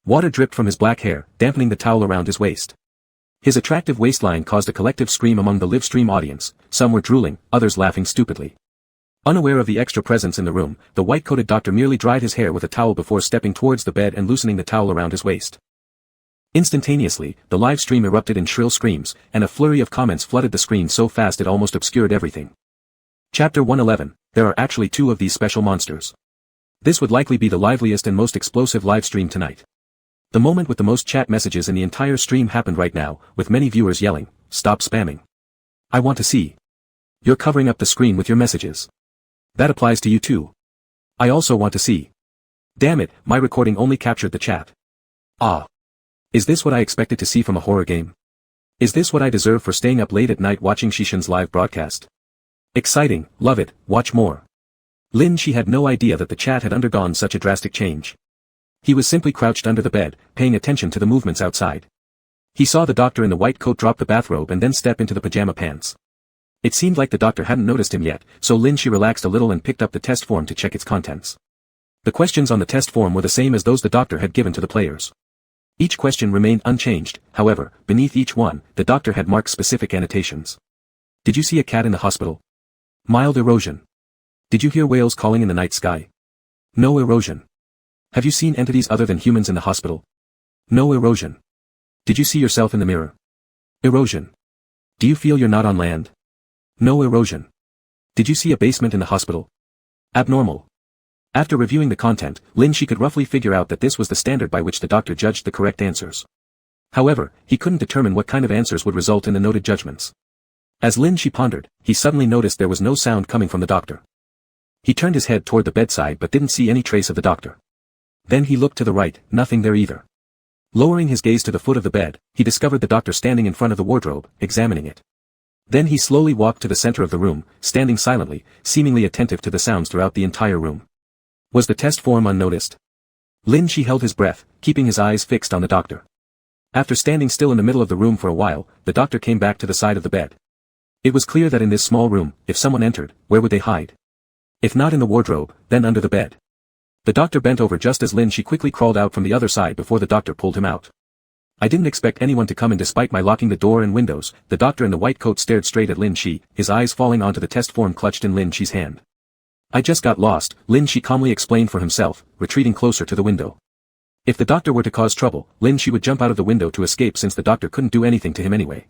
[SPEAKER 1] Water dripped from his black hair, dampening the towel around his waist. His attractive waistline caused a collective scream among the live stream audience, some were drooling, others laughing stupidly. Unaware of the extra presence in the room, the white-coated doctor merely dried his hair with a towel before stepping towards the bed and loosening the towel around his waist. Instantaneously, the live stream erupted in shrill screams, and a flurry of comments flooded the screen so fast it almost obscured everything. Chapter 111, there are actually 2 of these special monsters. This would likely be the liveliest and most explosive live stream tonight. The moment with the most chat messages in the entire stream happened right now, with many viewers yelling, "Stop spamming. I want to see. You're covering up the screen with your messages. That applies to you too. I also want to see. Damn it, my recording only captured the chat. Ah. Is this what I expected to see from a horror game? Is this what I deserve for staying up late at night watching Shishin's live broadcast? Exciting, love it, watch more." Lin Shi had no idea that the chat had undergone such a drastic change. He was simply crouched under the bed, paying attention to the movements outside. He saw the doctor in the white coat drop the bathrobe and then step into the pajama pants. It seemed like the doctor hadn't noticed him yet, so Lin Shi relaxed a little and picked up the test form to check its contents. The questions on the test form were the same as those the doctor had given to the players. Each question remained unchanged, however, beneath each one, the doctor had marked specific annotations. Did you see a cat in the hospital? Mild erosion. Did you hear whales calling in the night sky? No erosion. Have you seen entities other than humans in the hospital? No erosion. Did you see yourself in the mirror? Erosion. Do you feel you're not on land? No erosion. Did you see a basement in the hospital? Abnormal. After reviewing the content, Lin Shi could roughly figure out that this was the standard by which the doctor judged the correct answers. However, he couldn't determine what kind of answers would result in the noted judgments. As Lin Shi pondered, he suddenly noticed there was no sound coming from the doctor. He turned his head toward the bedside but didn't see any trace of the doctor. Then he looked to the right, nothing there either. Lowering his gaze to the foot of the bed, he discovered the doctor standing in front of the wardrobe, examining it. Then he slowly walked to the center of the room, standing silently, seemingly attentive to the sounds throughout the entire room. Was the test form unnoticed? Lin Shi held his breath, keeping his eyes fixed on the doctor. After standing still in the middle of the room for a while, the doctor came back to the side of the bed. It was clear that in this small room, if someone entered, where would they hide? If not in the wardrobe, then under the bed. The doctor bent over just as Lin Shi quickly crawled out from the other side before the doctor pulled him out. I didn't expect anyone to come in despite my locking the door and windows. The doctor in the white coat stared straight at Lin Shi, his eyes falling onto the test form clutched in Lin Shi's hand. I just got lost, Lin Shi calmly explained for himself, retreating closer to the window. If the doctor were to cause trouble, Lin Shi would jump out of the window to escape since the doctor couldn't do anything to him anyway.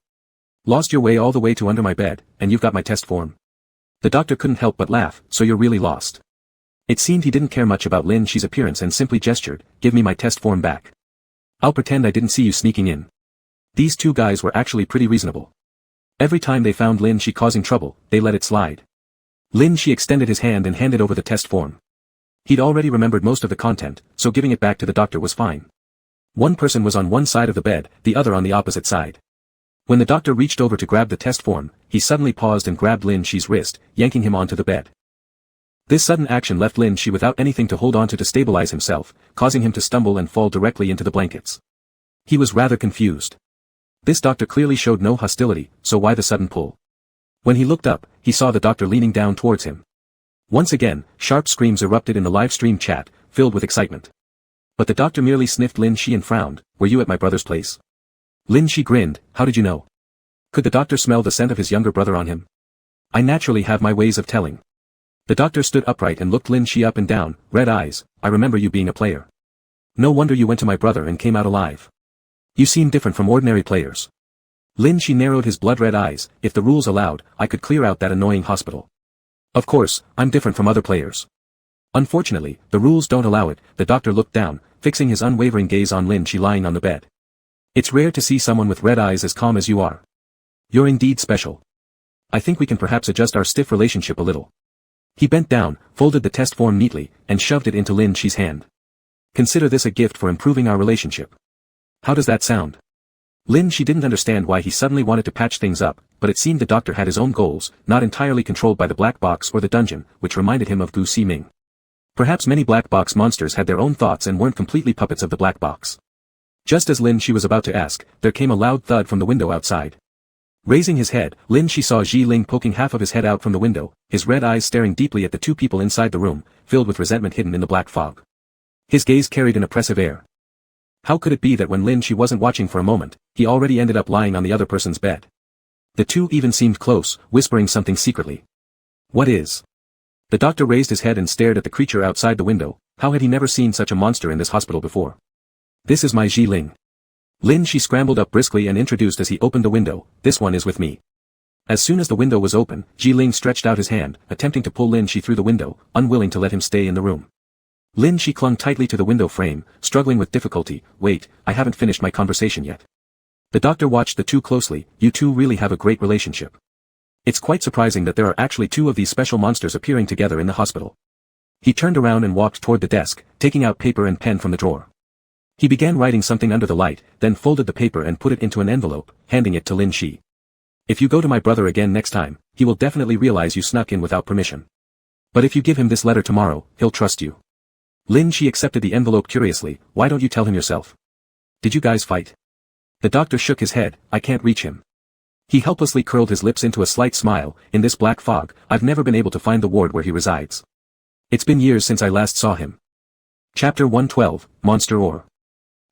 [SPEAKER 1] Lost your way all the way to under my bed, and you've got my test form. The doctor couldn't help but laugh, so you're really lost. It seemed he didn't care much about Lin Shi's appearance and simply gestured, give me my test form back. I'll pretend I didn't see you sneaking in. These 2 guys were actually pretty reasonable. Every time they found Lin Shi causing trouble, they let it slide. Lin Shi extended his hand and handed over the test form. He'd already remembered most of the content, so giving it back to the doctor was fine. One person was on one side of the bed, the other on the opposite side. When the doctor reached over to grab the test form, he suddenly paused and grabbed Lin Shi's wrist, yanking him onto the bed. This sudden action left Lin Shi without anything to hold on to stabilize himself, causing him to stumble and fall directly into the blankets. He was rather confused. This doctor clearly showed no hostility, so why the sudden pull? When he looked up, he saw the doctor leaning down towards him. Once again, sharp screams erupted in the live stream chat, filled with excitement. But the doctor merely sniffed Lin Shi and frowned, were you at my brother's place? Lin Shi grinned, how did you know? Could the doctor smell the scent of his younger brother on him? I naturally have my ways of telling. The doctor stood upright and looked Lin Shi up and down, red eyes, I remember you being a player. No wonder you went to my brother and came out alive. You seem different from ordinary players. Lin Shi narrowed his blood-red eyes, if the rules allowed, I could clear out that annoying hospital. Of course, I'm different from other players. Unfortunately, the rules don't allow it. The doctor looked down, fixing his unwavering gaze on Lin Shi lying on the bed. It's rare to see someone with red eyes as calm as you are. You're indeed special. I think we can perhaps adjust our stiff relationship a little. He bent down, folded the test form neatly, and shoved it into Lin Shi's hand. Consider this a gift for improving our relationship. How does that sound? Lin Shi didn't understand why he suddenly wanted to patch things up, but it seemed the doctor had his own goals, not entirely controlled by the black box or the dungeon, which reminded him of Gu Ximing. Perhaps many black box monsters had their own thoughts and weren't completely puppets of the black box. Just as Lin Shi was about to ask, there came a loud thud from the window outside. Raising his head, Lin Shi saw Ji Ling poking half of his head out from the window, his red eyes staring deeply at the two people inside the room, filled with resentment hidden in the black fog. His gaze carried an oppressive air. How could it be that when Lin Shi wasn't watching for a moment, he already ended up lying on the other person's bed? The two even seemed close, whispering something secretly. What is? The doctor raised his head and stared at the creature outside the window. How had he never seen such a monster in this hospital before? This is my Ji Ling. Lin Shi scrambled up briskly and introduced as he opened the window, this one is with me. As soon as the window was open, Ji Ling stretched out his hand, attempting to pull Lin Shi through the window, unwilling to let him stay in the room. Lin Shi clung tightly to the window frame, struggling with difficulty. Wait, I haven't finished my conversation yet. The doctor watched the two closely. You two really have a great relationship. It's quite surprising that there are actually two of these special monsters appearing together in the hospital. He turned around and walked toward the desk, taking out paper and pen from the drawer. He began writing something under the light, then folded the paper and put it into an envelope, handing it to Lin Shi. If you go to my brother again next time, he will definitely realize you snuck in without permission. But if you give him this letter tomorrow, he'll trust you. Lin Shi accepted the envelope curiously. Why don't you tell him yourself? Did you guys fight? The doctor shook his head. I can't reach him. He helplessly curled his lips into a slight smile. In this black fog, I've never been able to find the ward where he resides. It's been years since I last saw him. Chapter 112, Monster or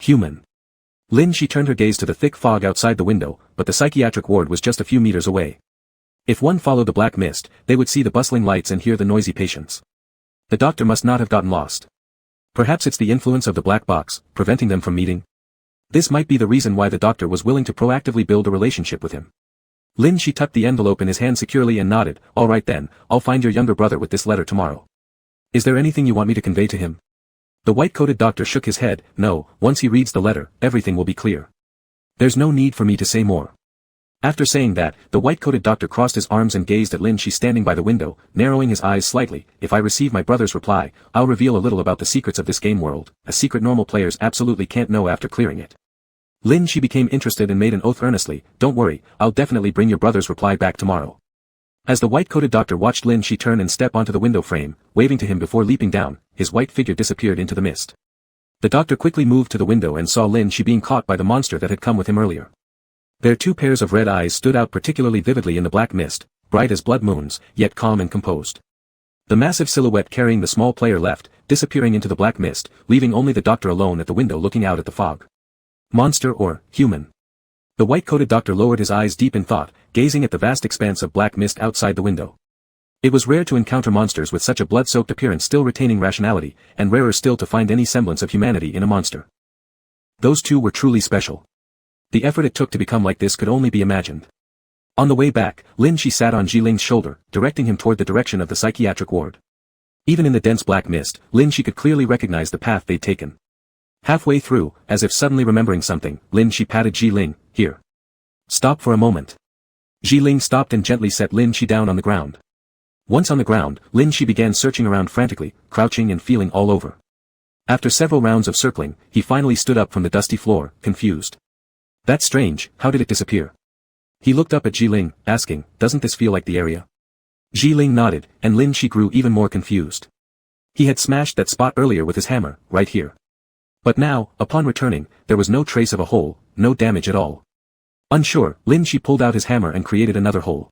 [SPEAKER 1] Human. Lin Shi turned her gaze to the thick fog outside the window, but the psychiatric ward was just a few meters away. If one followed the black mist, they would see the bustling lights and hear the noisy patients. The doctor must not have gotten lost. Perhaps it's the influence of the black box, preventing them from meeting. This might be the reason why the doctor was willing to proactively build a relationship with him. Lin Shi tucked the envelope in his hand securely and nodded. All right then, I'll find your younger brother with this letter tomorrow. Is there anything you want me to convey to him? The white-coated doctor shook his head. No, once he reads the letter, everything will be clear. There's no need for me to say more. After saying that, the white-coated doctor crossed his arms and gazed at Lin Shi standing by the window, narrowing his eyes slightly. If I receive my brother's reply, I'll reveal a little about the secrets of this game world, a secret normal players absolutely can't know after clearing it. Lin Shi became interested and made an oath earnestly. Don't worry, I'll definitely bring your brother's reply back tomorrow. As the white-coated doctor watched Lin Shi turn and step onto the window frame, waving to him before leaping down, his white figure disappeared into the mist. The doctor quickly moved to the window and saw Lin Shi being caught by the monster that had come with him earlier. Their two pairs of red eyes stood out particularly vividly in the black mist, bright as blood moons, yet calm and composed. The massive silhouette carrying the small player left, disappearing into the black mist, leaving only the doctor alone at the window looking out at the fog. Monster or human? The white-coated doctor lowered his eyes deep in thought, gazing at the vast expanse of black mist outside the window. It was rare to encounter monsters with such a blood-soaked appearance still retaining rationality, and rarer still to find any semblance of humanity in a monster. Those two were truly special. The effort it took to become like this could only be imagined. On the way back, Lin Shi sat on Ji Ling's shoulder, directing him toward the direction of the psychiatric ward. Even in the dense black mist, Lin Shi could clearly recognize the path they'd taken. Halfway through, as if suddenly remembering something, Lin Shi patted Ji Ling. Here. Stop for a moment. Ji Ling stopped and gently set Lin Shi down on the ground. Once on the ground, Lin Shi began searching around frantically, crouching and feeling all over. After several rounds of circling, he finally stood up from the dusty floor, confused. That's strange, how did it disappear? He looked up at Ji Ling, asking, doesn't this feel like the area? Ji Ling nodded, and Lin Shi grew even more confused. He had smashed that spot earlier with his hammer, right here. But now, upon returning, there was no trace of a hole, no damage at all. Unsure, Lin Shi pulled out his hammer and created another hole.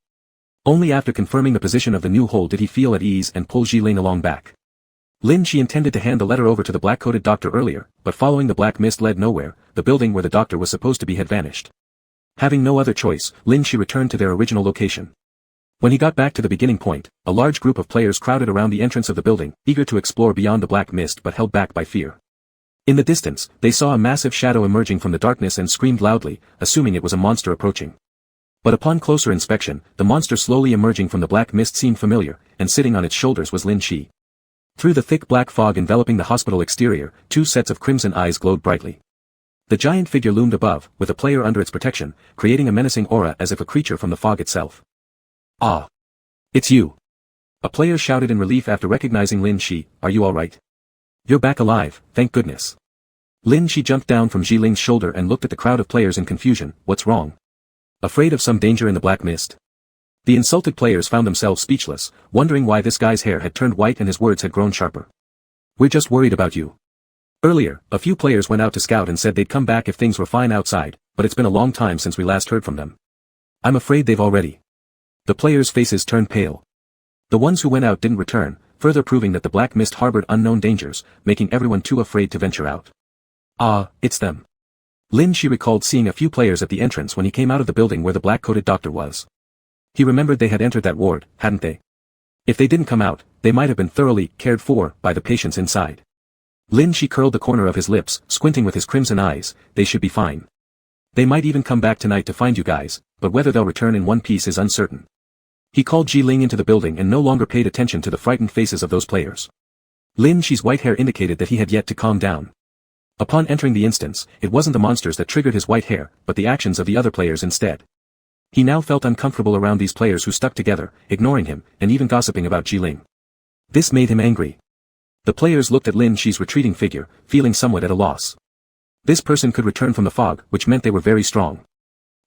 [SPEAKER 1] Only after confirming the position of the new hole did he feel at ease and pull Ji Ling along back. Lin Shi intended to hand the letter over to the black-coated doctor earlier, but following the black mist led nowhere, the building where the doctor was supposed to be had vanished. Having no other choice, Lin Shi returned to their original location. When he got back to the beginning point, a large group of players crowded around the entrance of the building, eager to explore beyond the black mist but held back by fear. In the distance, they saw a massive shadow emerging from the darkness and screamed loudly, assuming it was a monster approaching. But upon closer inspection, the monster slowly emerging from the black mist seemed familiar, and sitting on its shoulders was Lin Shi. Through the thick black fog enveloping the hospital exterior, two sets of crimson eyes glowed brightly. The giant figure loomed above, with a player under its protection, creating a menacing aura as if a creature from the fog itself. Ah! It's you! A player shouted in relief after recognizing Lin Shi. Are you alright? You're back alive, thank goodness. Lin Shi jumped down from Jiling's shoulder and looked at the crowd of players in confusion. What's wrong? Afraid of some danger in the black mist? The insulted players found themselves speechless, wondering why this guy's hair had turned white and his words had grown sharper. We're just worried about you. Earlier, a few players went out to scout and said they'd come back if things were fine outside, but it's been a long time since we last heard from them. I'm afraid they've already. The players' faces turned pale. The ones who went out didn't return, further proving that the black mist harbored unknown dangers, making everyone too afraid to venture out. Ah, it's them. Lin Shi recalled seeing a few players at the entrance when he came out of the building where the black-coated doctor was. He remembered they had entered that ward, hadn't they? If they didn't come out, they might have been thoroughly cared for by the patients inside. Lin Shi curled the corner of his lips, squinting with his crimson eyes. They should be fine. They might even come back tonight to find you guys, but whether they'll return in one piece is uncertain. He called Jiling into the building and no longer paid attention to the frightened faces of those players. Lin Shi's white hair indicated that he had yet to calm down. Upon entering the instance, it wasn't the monsters that triggered his white hair, but the actions of the other players instead. He now felt uncomfortable around these players who stuck together, ignoring him, and even gossiping about Jiling. This made him angry. The players looked at Lin Shi's retreating figure, feeling somewhat at a loss. This person could return from the fog, which meant they were very strong.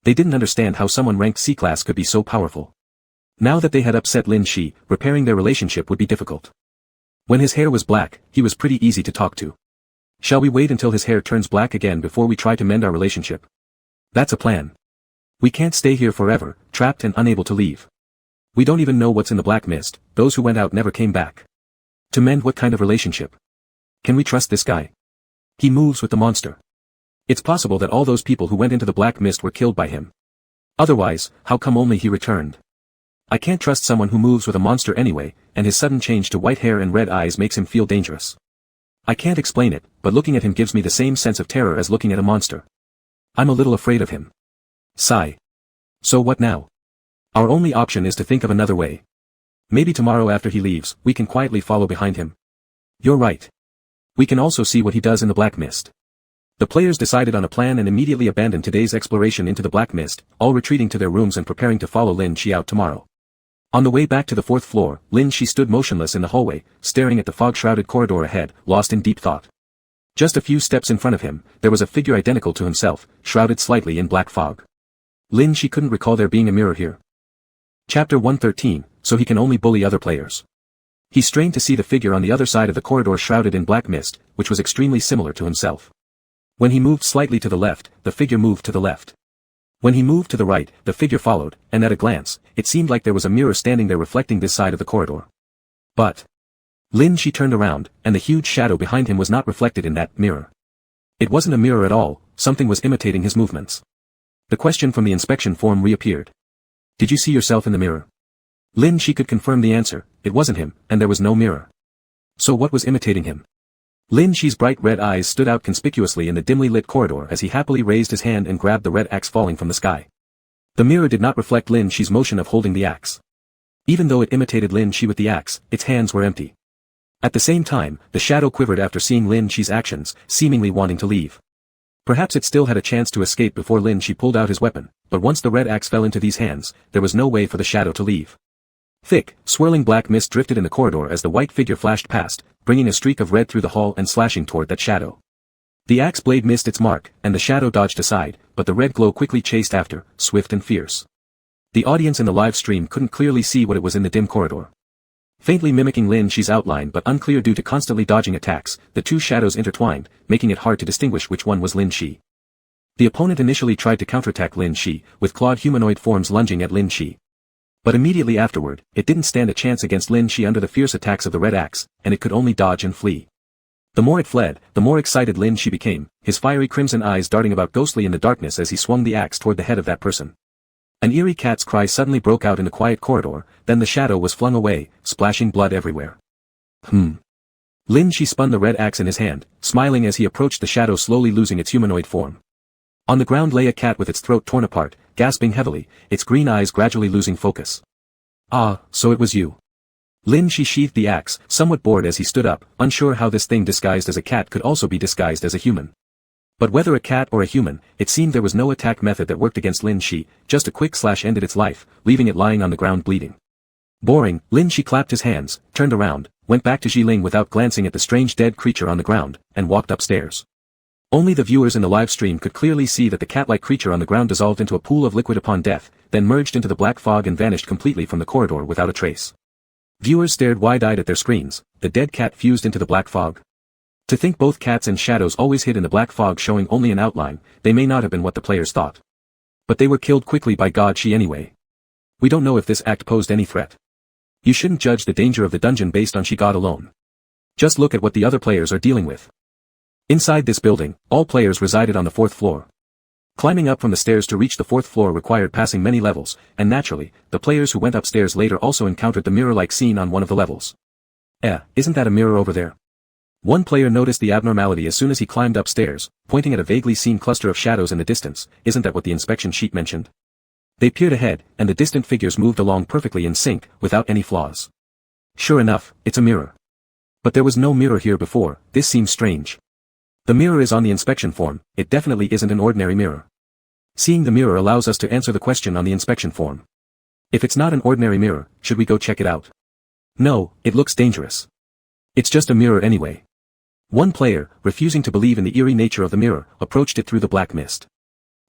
[SPEAKER 1] They didn't understand how someone ranked C-class could be so powerful. Now that they had upset Lin Shi, repairing their relationship would be difficult. When his hair was black, he was pretty easy to talk to. Shall we wait until his hair turns black again before we try to mend our relationship? That's a plan. We can't stay here forever, trapped and unable to leave. We don't even know what's in the black mist. Those who went out never came back. To mend what kind of relationship? Can we trust this guy? He moves with the monster. It's possible that all those people who went into the black mist were killed by him. Otherwise, how come only he returned? I can't trust someone who moves with a monster anyway, and his sudden change to white hair and red eyes makes him feel dangerous. I can't explain it, but looking at him gives me the same sense of terror as looking at a monster. I'm a little afraid of him. Sigh. So what now? Our only option is to think of another way. Maybe tomorrow after he leaves, we can quietly follow behind him. You're right. We can also see what he does in the black mist. The players decided on a plan and immediately abandoned today's exploration into the black mist, all retreating to their rooms and preparing to follow Lin Shi out tomorrow. On the way back to the 4th floor, Lin Shi stood motionless in the hallway, staring at the fog-shrouded corridor ahead, lost in deep thought. Just a few steps in front of him, there was a figure identical to himself, shrouded slightly in black fog. Lin Shi couldn't recall there being a mirror here. Chapter 113, so he can only bully other players. He strained to see the figure on the other side of the corridor shrouded in black mist, which was extremely similar to himself. When he moved slightly to the left, the figure moved to the left. When he moved to the right, the figure followed, and at a glance, it seemed like there was a mirror standing there reflecting this side of the corridor. But Lin Shi turned around, and the huge shadow behind him was not reflected in that mirror. It wasn't a mirror at all, something was imitating his movements. The question from the inspection form reappeared. Did you see yourself in the mirror? Lin Shi could confirm the answer, it wasn't him, and there was no mirror. So what was imitating him? Lin Shi's bright red eyes stood out conspicuously in the dimly lit corridor as he happily raised his hand and grabbed the red axe falling from the sky. The mirror did not reflect Lin Shi's motion of holding the axe. Even though it imitated Lin Shi with the axe, its hands were empty. At the same time, the shadow quivered after seeing Lin Shi's actions, seemingly wanting to leave. Perhaps it still had a chance to escape before Lin Shi pulled out his weapon, but once the red axe fell into these hands, there was no way for the shadow to leave. Thick, swirling black mist drifted in the corridor as the white figure flashed past, bringing a streak of red through the hall and slashing toward that shadow. The axe blade missed its mark, and the shadow dodged aside, but the red glow quickly chased after, swift and fierce. The audience in the live stream couldn't clearly see what it was in the dim corridor. Faintly mimicking Lin Shi's outline but unclear due to constantly dodging attacks, the two shadows intertwined, making it hard to distinguish which one was Lin Shi. The opponent initially tried to counterattack Lin Shi, with clawed humanoid forms lunging at Lin Shi. But immediately afterward, it didn't stand a chance against Lin Shi under the fierce attacks of the red axe, and it could only dodge and flee. The more it fled, the more excited Lin Shi became, his fiery crimson eyes darting about ghostly in the darkness as he swung the axe toward the head of that person. An eerie cat's cry suddenly broke out in the quiet corridor, then the shadow was flung away, splashing blood everywhere. Lin Shi spun the red axe in his hand, smiling as he approached the shadow slowly losing its humanoid form. On the ground lay a cat with its throat torn apart, gasping heavily, its green eyes gradually losing focus. Ah, so it was you. Lin Shi sheathed the axe, somewhat bored as he stood up, unsure how this thing disguised as a cat could also be disguised as a human. But whether a cat or a human, it seemed there was no attack method that worked against Lin Shi, just a quick slash ended its life, leaving it lying on the ground bleeding. Boring, Lin Shi clapped his hands, turned around, went back to Jiling without glancing at the strange dead creature on the ground, and walked upstairs. Only the viewers in the live stream could clearly see that the cat-like creature on the ground dissolved into a pool of liquid upon death, then merged into the black fog and vanished completely from the corridor without a trace. Viewers stared wide-eyed at their screens. The dead cat fused into the black fog. To think both cats and shadows always hid in the black fog showing only an outline, they may not have been what the players thought. But they were killed quickly by God She anyway. We don't know if this act posed any threat. You shouldn't judge the danger of the dungeon based on She God alone. Just look at what the other players are dealing with. Inside this building, all players resided on the 4th floor. Climbing up from the stairs to reach the 4th floor required passing many levels, and naturally, the players who went upstairs later also encountered the mirror-like scene on one of the levels. Isn't that a mirror over there? One player noticed the abnormality as soon as he climbed upstairs, pointing at a vaguely seen cluster of shadows in the distance. Isn't that what the inspection sheet mentioned? They peered ahead, and the distant figures moved along perfectly in sync, without any flaws. Sure enough, it's a mirror. But there was no mirror here before. This seems strange. The mirror is on the inspection form. It definitely isn't an ordinary mirror. Seeing the mirror allows us to answer the question on the inspection form. If it's not an ordinary mirror, should we go check it out? No, it looks dangerous. It's just a mirror anyway. One player, refusing to believe in the eerie nature of the mirror, approached it through the black mist.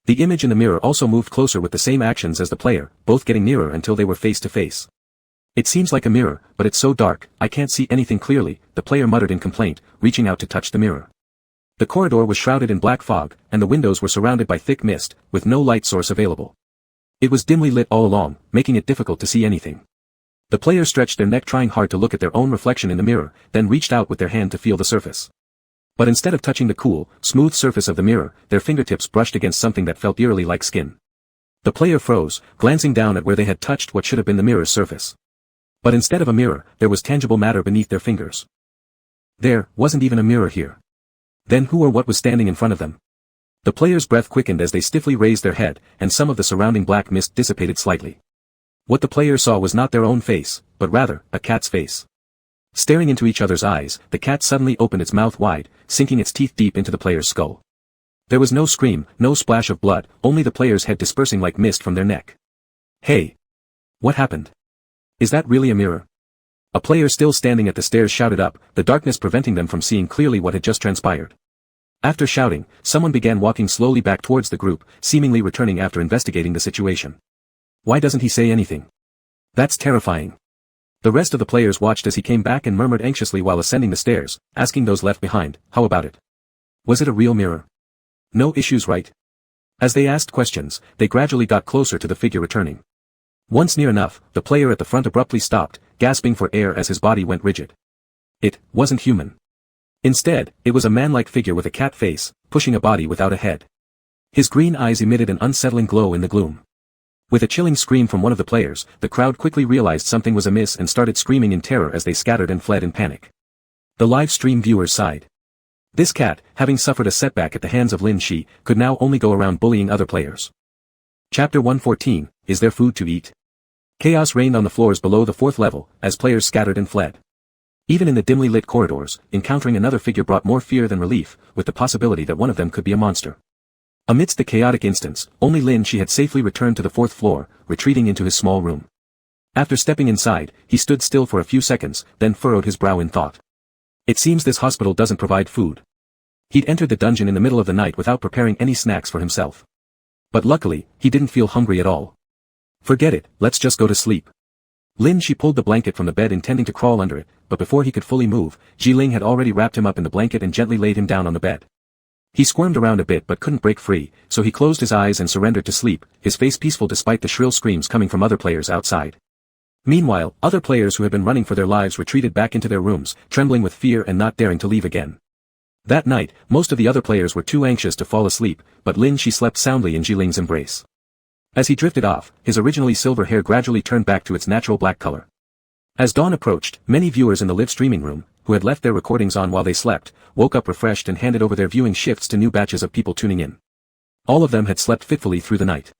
[SPEAKER 1] The image in the mirror also moved closer with the same actions as the player, both getting nearer until they were face to face. It seems like a mirror, but it's so dark, I can't see anything clearly, the player muttered in complaint, reaching out to touch the mirror. The corridor was shrouded in black fog, and the windows were surrounded by thick mist, with no light source available. It was dimly lit all along, making it difficult to see anything. The players stretched their neck trying hard to look at their own reflection in the mirror, then reached out with their hand to feel the surface. But instead of touching the cool, smooth surface of the mirror, their fingertips brushed against something that felt eerily like skin. The player froze, glancing down at where they had touched what should have been the mirror's surface. But instead of a mirror, there was tangible matter beneath their fingers. There wasn't even a mirror here. Then who or what was standing in front of them? The player's breath quickened as they stiffly raised their head, and some of the surrounding black mist dissipated slightly. What the player saw was not their own face, but rather, a cat's face. Staring into each other's eyes, the cat suddenly opened its mouth wide, sinking its teeth deep into the player's skull. There was no scream, no splash of blood, only the player's head dispersing like mist from their neck. Hey! What happened? Is that really a mirror? A player still standing at the stairs shouted up, the darkness preventing them from seeing clearly what had just transpired. After shouting, someone began walking slowly back towards the group, seemingly returning after investigating the situation. Why doesn't he say anything? That's terrifying. The rest of the players watched as he came back and murmured anxiously while ascending the stairs, asking those left behind, how about it? Was it a real mirror? No issues, right? As they asked questions, they gradually got closer to the figure returning. Once near enough, the player at the front abruptly stopped, gasping for air as his body went rigid. It wasn't human. Instead, it was a man-like figure with a cat face, pushing a body without a head. His green eyes emitted an unsettling glow in the gloom. With a chilling scream from one of the players, the crowd quickly realized something was amiss and started screaming in terror as they scattered and fled in panic. The live stream viewers sighed. This cat, having suffered a setback at the hands of Lin Shi, could now only go around bullying other players. Chapter 114, Is There Food to Eat? Chaos reigned on the floors below the 4th level, as players scattered and fled. Even in the dimly lit corridors, encountering another figure brought more fear than relief, with the possibility that one of them could be a monster. Amidst the chaotic instance, only Lin Shi had safely returned to the 4th floor, retreating into his small room. After stepping inside, he stood still for a few seconds, then furrowed his brow in thought. It seems this hospital doesn't provide food. He'd entered the dungeon in the middle of the night without preparing any snacks for himself. But luckily, he didn't feel hungry at all. Forget it, let's just go to sleep. Lin Shi pulled the blanket from the bed intending to crawl under it, but before he could fully move, Jiling had already wrapped him up in the blanket and gently laid him down on the bed. He squirmed around a bit but couldn't break free, so he closed his eyes and surrendered to sleep, his face peaceful despite the shrill screams coming from other players outside. Meanwhile, other players who had been running for their lives retreated back into their rooms, trembling with fear and not daring to leave again. That night, most of the other players were too anxious to fall asleep, but Lin Shi slept soundly in Jiling's embrace. As he drifted off, his originally silver hair gradually turned back to its natural black color. As dawn approached, many viewers in the live streaming room, who had left their recordings on while they slept, woke up refreshed and handed over their viewing shifts to new batches of people tuning in. All of them had slept fitfully through the night.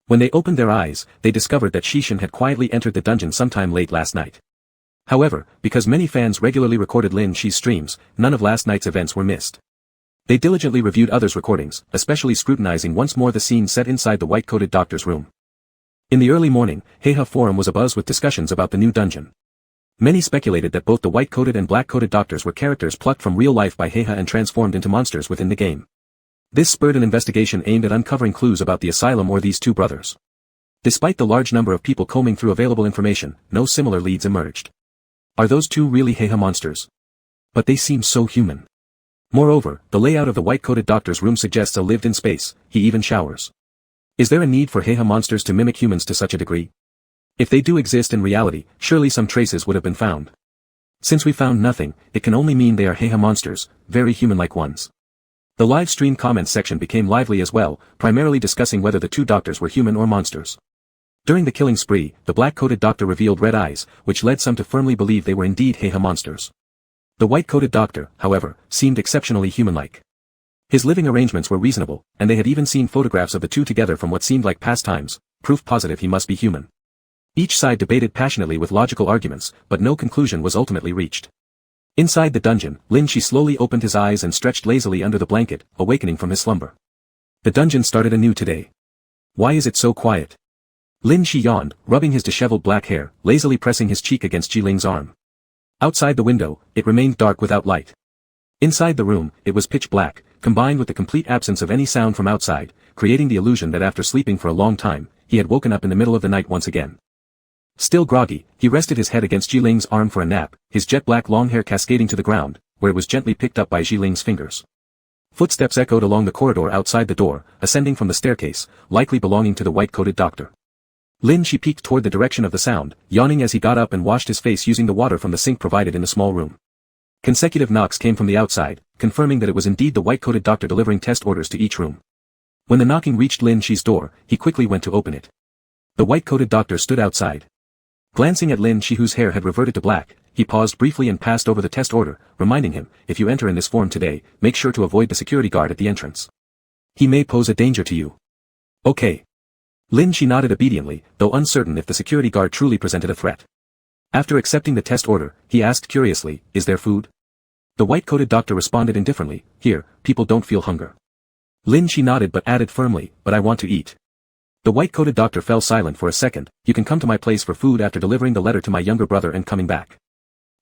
[SPEAKER 1] When they opened their eyes, they discovered that Shishin had quietly entered the dungeon sometime late last night. However, because many fans regularly recorded Lin Shi's streams, none of last night's events were missed. They diligently reviewed others' recordings, especially scrutinizing once more the scene set inside the white-coated doctor's room. In the early morning, Heiha Forum was abuzz with discussions about the new dungeon. Many speculated that both the white-coated and black-coated doctors were characters plucked from real life by Heiha and transformed into monsters within the game. This spurred an investigation aimed at uncovering clues about the asylum or these two brothers. Despite the large number of people combing through available information, no similar leads emerged. Are those two really Heha monsters? But they seem so human. Moreover, the layout of the white-coated doctor's room suggests a lived-in space. He even showers. Is there a need for Heha monsters to mimic humans to such a degree? If they do exist in reality, surely some traces would have been found. Since we found nothing, it can only mean they are Heha monsters, very human-like ones. The live stream comments section became lively as well, primarily discussing whether the two doctors were human or monsters. During the killing spree, the black-coated doctor revealed red eyes, which led some to firmly believe they were indeed Heha monsters. The white-coated doctor, however, seemed exceptionally human-like. His living arrangements were reasonable, and they had even seen photographs of the two together from what seemed like past times, proof positive he must be human. Each side debated passionately with logical arguments, but no conclusion was ultimately reached. Inside the dungeon, Lin Shi slowly opened his eyes and stretched lazily under the blanket, awakening from his slumber. The dungeon started anew today. Why is it so quiet? Lin Shi yawned, rubbing his disheveled black hair, lazily pressing his cheek against Jiling's arm. Outside the window, it remained dark without light. Inside the room, it was pitch black, combined with the complete absence of any sound from outside, creating the illusion that after sleeping for a long time, he had woken up in the middle of the night once again. Still groggy, he rested his head against Jiling's arm for a nap, his jet-black long hair cascading to the ground, where it was gently picked up by Jiling's fingers. Footsteps echoed along the corridor outside the door, ascending from the staircase, likely belonging to the white-coated doctor. Lin Shi peeked toward the direction of the sound, yawning as he got up and washed his face using the water from the sink provided in the small room. Consecutive knocks came from the outside, confirming that it was indeed the white-coated doctor delivering test orders to each room. When the knocking reached Lin Shi's door, he quickly went to open it. The white-coated doctor stood outside. Glancing at Lin Shi, whose hair had reverted to black, he paused briefly and passed over the test order, reminding him, if you enter in this form today, make sure to avoid the security guard at the entrance. He may pose a danger to you. Okay. Lin Shi nodded obediently, though uncertain if the security guard truly presented a threat. After accepting the test order, he asked curiously, is there food? The white-coated doctor responded indifferently, here, people don't feel hunger. Lin Shi nodded but added firmly, but I want to eat. The white-coated doctor fell silent for a second. You can come to my place for food after delivering the letter to my younger brother and coming back.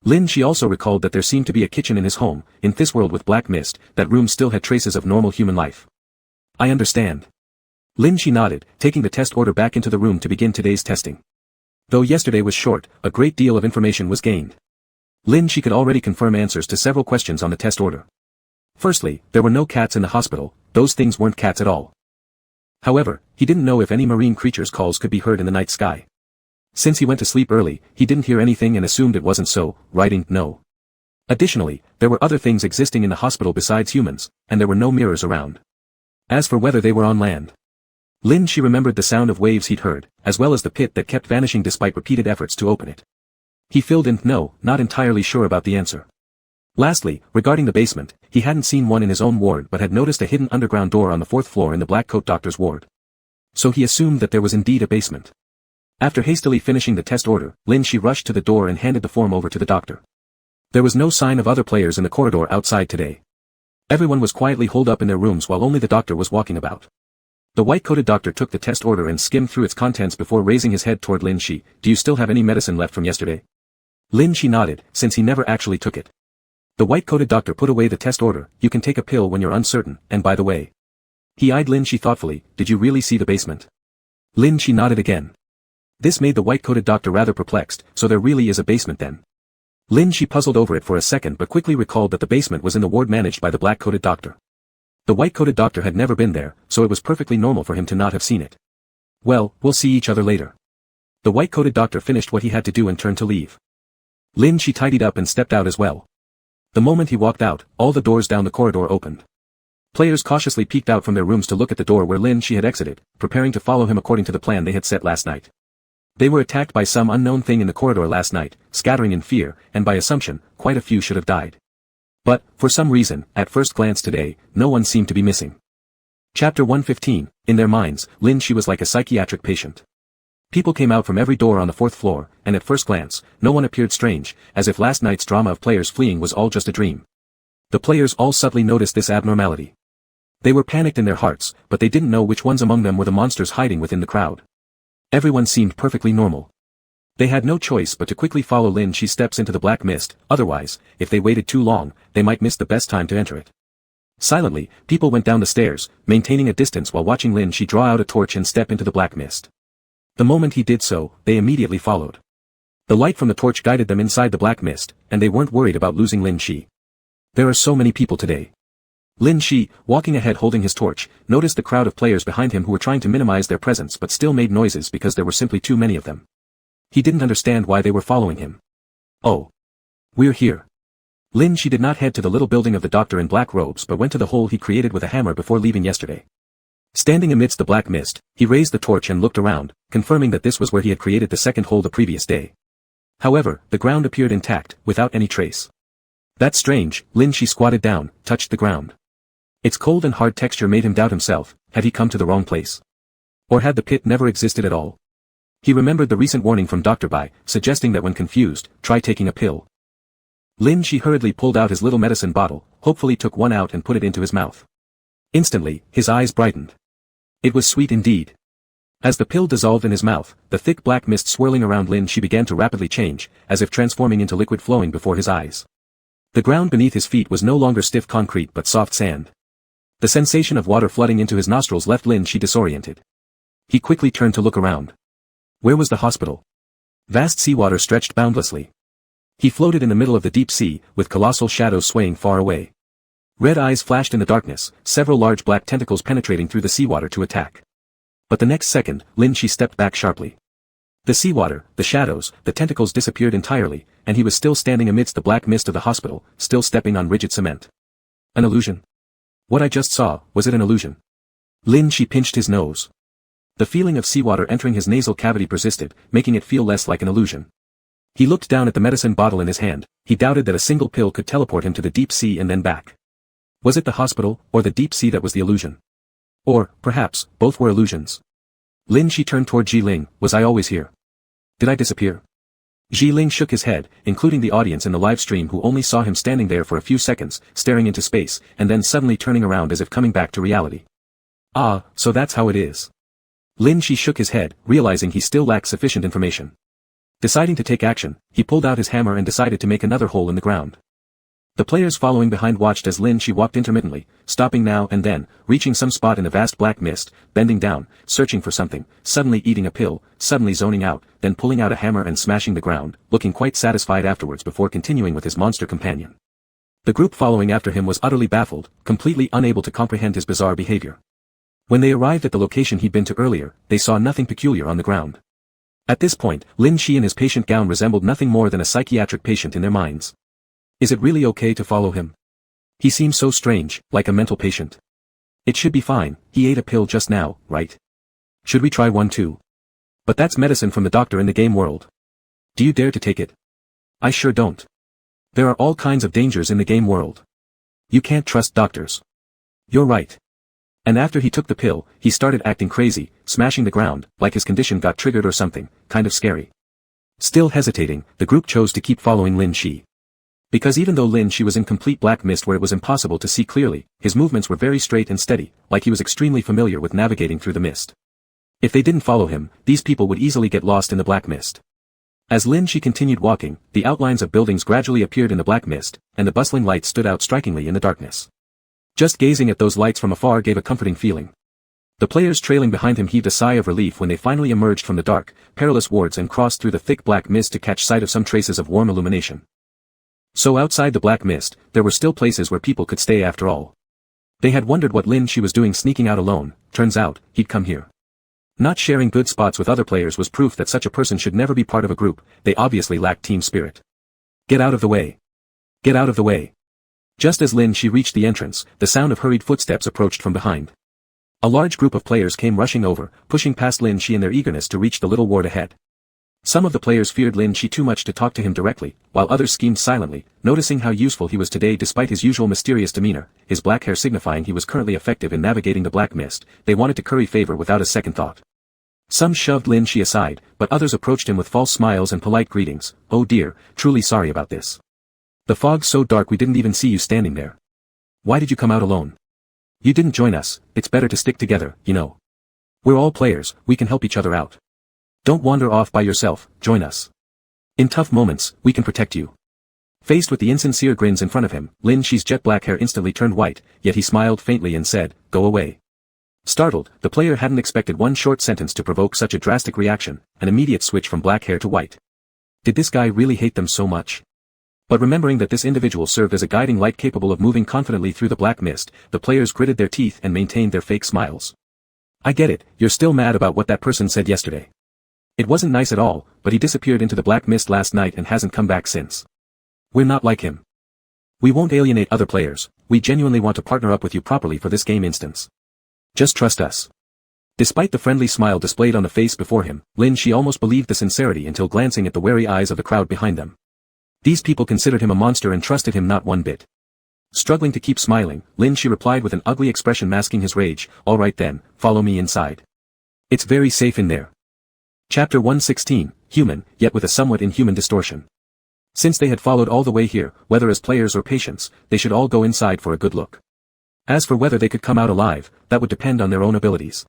[SPEAKER 1] Lin Shi also recalled that there seemed to be a kitchen in his home. In this world with black mist, that room still had traces of normal human life. I understand. Lin Shi nodded, taking the test order back into the room to begin today's testing. Though yesterday was short, a great deal of information was gained. Lin Shi could already confirm answers to several questions on the test order. Firstly, there were no cats in the hospital. Those things weren't cats at all. However, he didn't know if any marine creatures' calls could be heard in the night sky. Since he went to sleep early, he didn't hear anything and assumed it wasn't so, writing no. Additionally, there were other things existing in the hospital besides humans, and there were no mirrors around. As for whether they were on land, Lin Shi remembered the sound of waves he'd heard, as well as the pit that kept vanishing despite repeated efforts to open it. He filled in no, not entirely sure about the answer. Lastly, regarding the basement, he hadn't seen one in his own ward but had noticed a hidden underground door on the 4th floor in the black coat doctor's ward. So he assumed that there was indeed a basement. After hastily finishing the test order, Lin Shi rushed to the door and handed the form over to the doctor. There was no sign of other players in the corridor outside today. Everyone was quietly holed up in their rooms while only the doctor was walking about. The white-coated doctor took the test order and skimmed through its contents before raising his head toward Lin Shi. Do you still have any medicine left from yesterday? Lin Shi nodded, since he never actually took it. The white-coated doctor put away the test order. You can take a pill when you're uncertain, and by the way. He eyed Lin Shi thoughtfully, did you really see the basement? Lin Shi nodded again. This made the white-coated doctor rather perplexed, so there really is a basement then. Lin Shi puzzled over it for a second but quickly recalled that the basement was in the ward managed by the black-coated doctor. The white-coated doctor had never been there, so it was perfectly normal for him to not have seen it. Well, we'll see each other later. The white-coated doctor finished what he had to do and turned to leave. Lin Shi tidied up and stepped out as well. The moment he walked out, all the doors down the corridor opened. Players cautiously peeked out from their rooms to look at the door where Lin Shi had exited, preparing to follow him according to the plan they had set last night. They were attacked by some unknown thing in the corridor last night, scattering in fear, and by assumption, quite a few should have died. But, for some reason, at first glance today, no one seemed to be missing. Chapter 115, in their minds, Lin Shi was like a psychiatric patient. People came out from every door on the 4th floor, and at first glance, no one appeared strange, as if last night's drama of players fleeing was all just a dream. The players all subtly noticed this abnormality. They were panicked in their hearts, but they didn't know which ones among them were the monsters hiding within the crowd. Everyone seemed perfectly normal. They had no choice but to quickly follow Lin Shi's steps into the black mist, otherwise, if they waited too long, they might miss the best time to enter it. Silently, people went down the stairs, maintaining a distance while watching Lin Shi draw out a torch and step into the black mist. The moment he did so, they immediately followed. The light from the torch guided them inside the black mist, and they weren't worried about losing Lin Shi. There are so many people today. Lin Shi, walking ahead holding his torch, noticed the crowd of players behind him who were trying to minimize their presence but still made noises because there were simply too many of them. He didn't understand why they were following him. Oh. We're here. Lin Shi did not head to the little building of the doctor in black robes but went to the hole he created with a hammer before leaving yesterday. Standing amidst the black mist, he raised the torch and looked around, confirming that this was where he had created the second hole the previous day. However, the ground appeared intact, without any trace. That's strange. Lin Shi squatted down, touched the ground. Its cold and hard texture made him doubt himself. Had he come to the wrong place? Or had the pit never existed at all? He remembered the recent warning from Dr. Bai, suggesting that when confused, try taking a pill. Lin Shi hurriedly pulled out his little medicine bottle, hopefully took one out and put it into his mouth. Instantly, his eyes brightened. It was sweet indeed. As the pill dissolved in his mouth, the thick black mist swirling around Lin Shi began to rapidly change, as if transforming into liquid flowing before his eyes. The ground beneath his feet was no longer stiff concrete but soft sand. The sensation of water flooding into his nostrils left Lin Shi disoriented. He quickly turned to look around. Where was the hospital? Vast seawater stretched boundlessly. He floated in the middle of the deep sea, with colossal shadows swaying far away. Red eyes flashed in the darkness, several large black tentacles penetrating through the seawater to attack. But the next second, Lin Shi stepped back sharply. The seawater, the shadows, the tentacles disappeared entirely, and he was still standing amidst the black mist of the hospital, still stepping on rigid cement. An illusion? What I just saw, was it an illusion? Lin Shi pinched his nose. The feeling of seawater entering his nasal cavity persisted, making it feel less like an illusion. He looked down at the medicine bottle in his hand. He doubted that a single pill could teleport him to the deep sea and then back. Was it the hospital, or the deep sea that was the illusion? Or, perhaps, both were illusions. Lin Shi turned toward Ji Ling. Was I always here? Did I disappear? Ji Ling shook his head, including the audience in the live stream who only saw him standing there for a few seconds, staring into space, and then suddenly turning around as if coming back to reality. Ah, so that's how it is. Lin Shi shook his head, realizing he still lacked sufficient information. Deciding to take action, he pulled out his hammer and decided to make another hole in the ground. The players following behind watched as Lin Shi walked intermittently, stopping now and then, reaching some spot in the vast black mist, bending down, searching for something, suddenly eating a pill, suddenly zoning out, then pulling out a hammer and smashing the ground, looking quite satisfied afterwards before continuing with his monster companion. The group following after him was utterly baffled, completely unable to comprehend his bizarre behavior. When they arrived at the location he'd been to earlier, they saw nothing peculiar on the ground. At this point, Lin Shi in his patient gown resembled nothing more than a psychiatric patient in their minds. Is it really okay to follow him? He seems so strange, like a mental patient. It should be fine. He ate a pill just now, right? Should we try one too? But that's medicine from the doctor in the game world. Do you dare to take it? I sure don't. There are all kinds of dangers in the game world. You can't trust doctors. You're right. And after he took the pill, he started acting crazy, smashing the ground, like his condition got triggered or something, kind of scary. Still hesitating, the group chose to keep following Lin Shi. Because even though Lin Shi was in complete black mist where it was impossible to see clearly, his movements were very straight and steady, like he was extremely familiar with navigating through the mist. If they didn't follow him, these people would easily get lost in the black mist. As Lin Shi continued walking, the outlines of buildings gradually appeared in the black mist, and the bustling lights stood out strikingly in the darkness. Just gazing at those lights from afar gave a comforting feeling. The players trailing behind him heaved a sigh of relief when they finally emerged from the dark, perilous wards and crossed through the thick black mist to catch sight of some traces of warm illumination. So outside the black mist, there were still places where people could stay after all. They had wondered what Lin Shi was doing sneaking out alone. Turns out, he'd come here. Not sharing good spots with other players was proof that such a person should never be part of a group. They obviously lacked team spirit. Get out of the way. Get out of the way. Just as Lin Shi reached the entrance, the sound of hurried footsteps approached from behind. A large group of players came rushing over, pushing past Lin Shi in their eagerness to reach the little ward ahead. Some of the players feared Lin Shi too much to talk to him directly, while others schemed silently, noticing how useful he was today despite his usual mysterious demeanor, his black hair signifying he was currently effective in navigating the black mist. They wanted to curry favor without a second thought. Some shoved Lin Shi aside, but others approached him with false smiles and polite greetings. Oh dear, truly sorry about this. The fog's so dark we didn't even see you standing there. Why did you come out alone? You didn't join us. It's better to stick together, you know. We're all players, we can help each other out. Don't wander off by yourself, join us. In tough moments, we can protect you. Faced with the insincere grins in front of him, Lin Shi's jet black hair instantly turned white, yet he smiled faintly and said, "Go away." Startled, the player hadn't expected one short sentence to provoke such a drastic reaction, an immediate switch from black hair to white. Did this guy really hate them so much? But remembering that this individual served as a guiding light capable of moving confidently through the black mist, the players gritted their teeth and maintained their fake smiles. "I get it, you're still mad about what that person said yesterday. It wasn't nice at all, but he disappeared into the black mist last night and hasn't come back since. We're not like him. We won't alienate other players, we genuinely want to partner up with you properly for this game instance. Just trust us." Despite the friendly smile displayed on the face before him, Lin Shi almost believed the sincerity until glancing at the wary eyes of the crowd behind them. These people considered him a monster and trusted him not one bit. Struggling to keep smiling, Lin Shi replied with an ugly expression masking his rage, "All right then, follow me inside. It's very safe in there." Chapter 116, Human, yet with a somewhat inhuman distortion. Since they had followed all the way here, whether as players or patients, they should all go inside for a good look. As for whether they could come out alive, that would depend on their own abilities.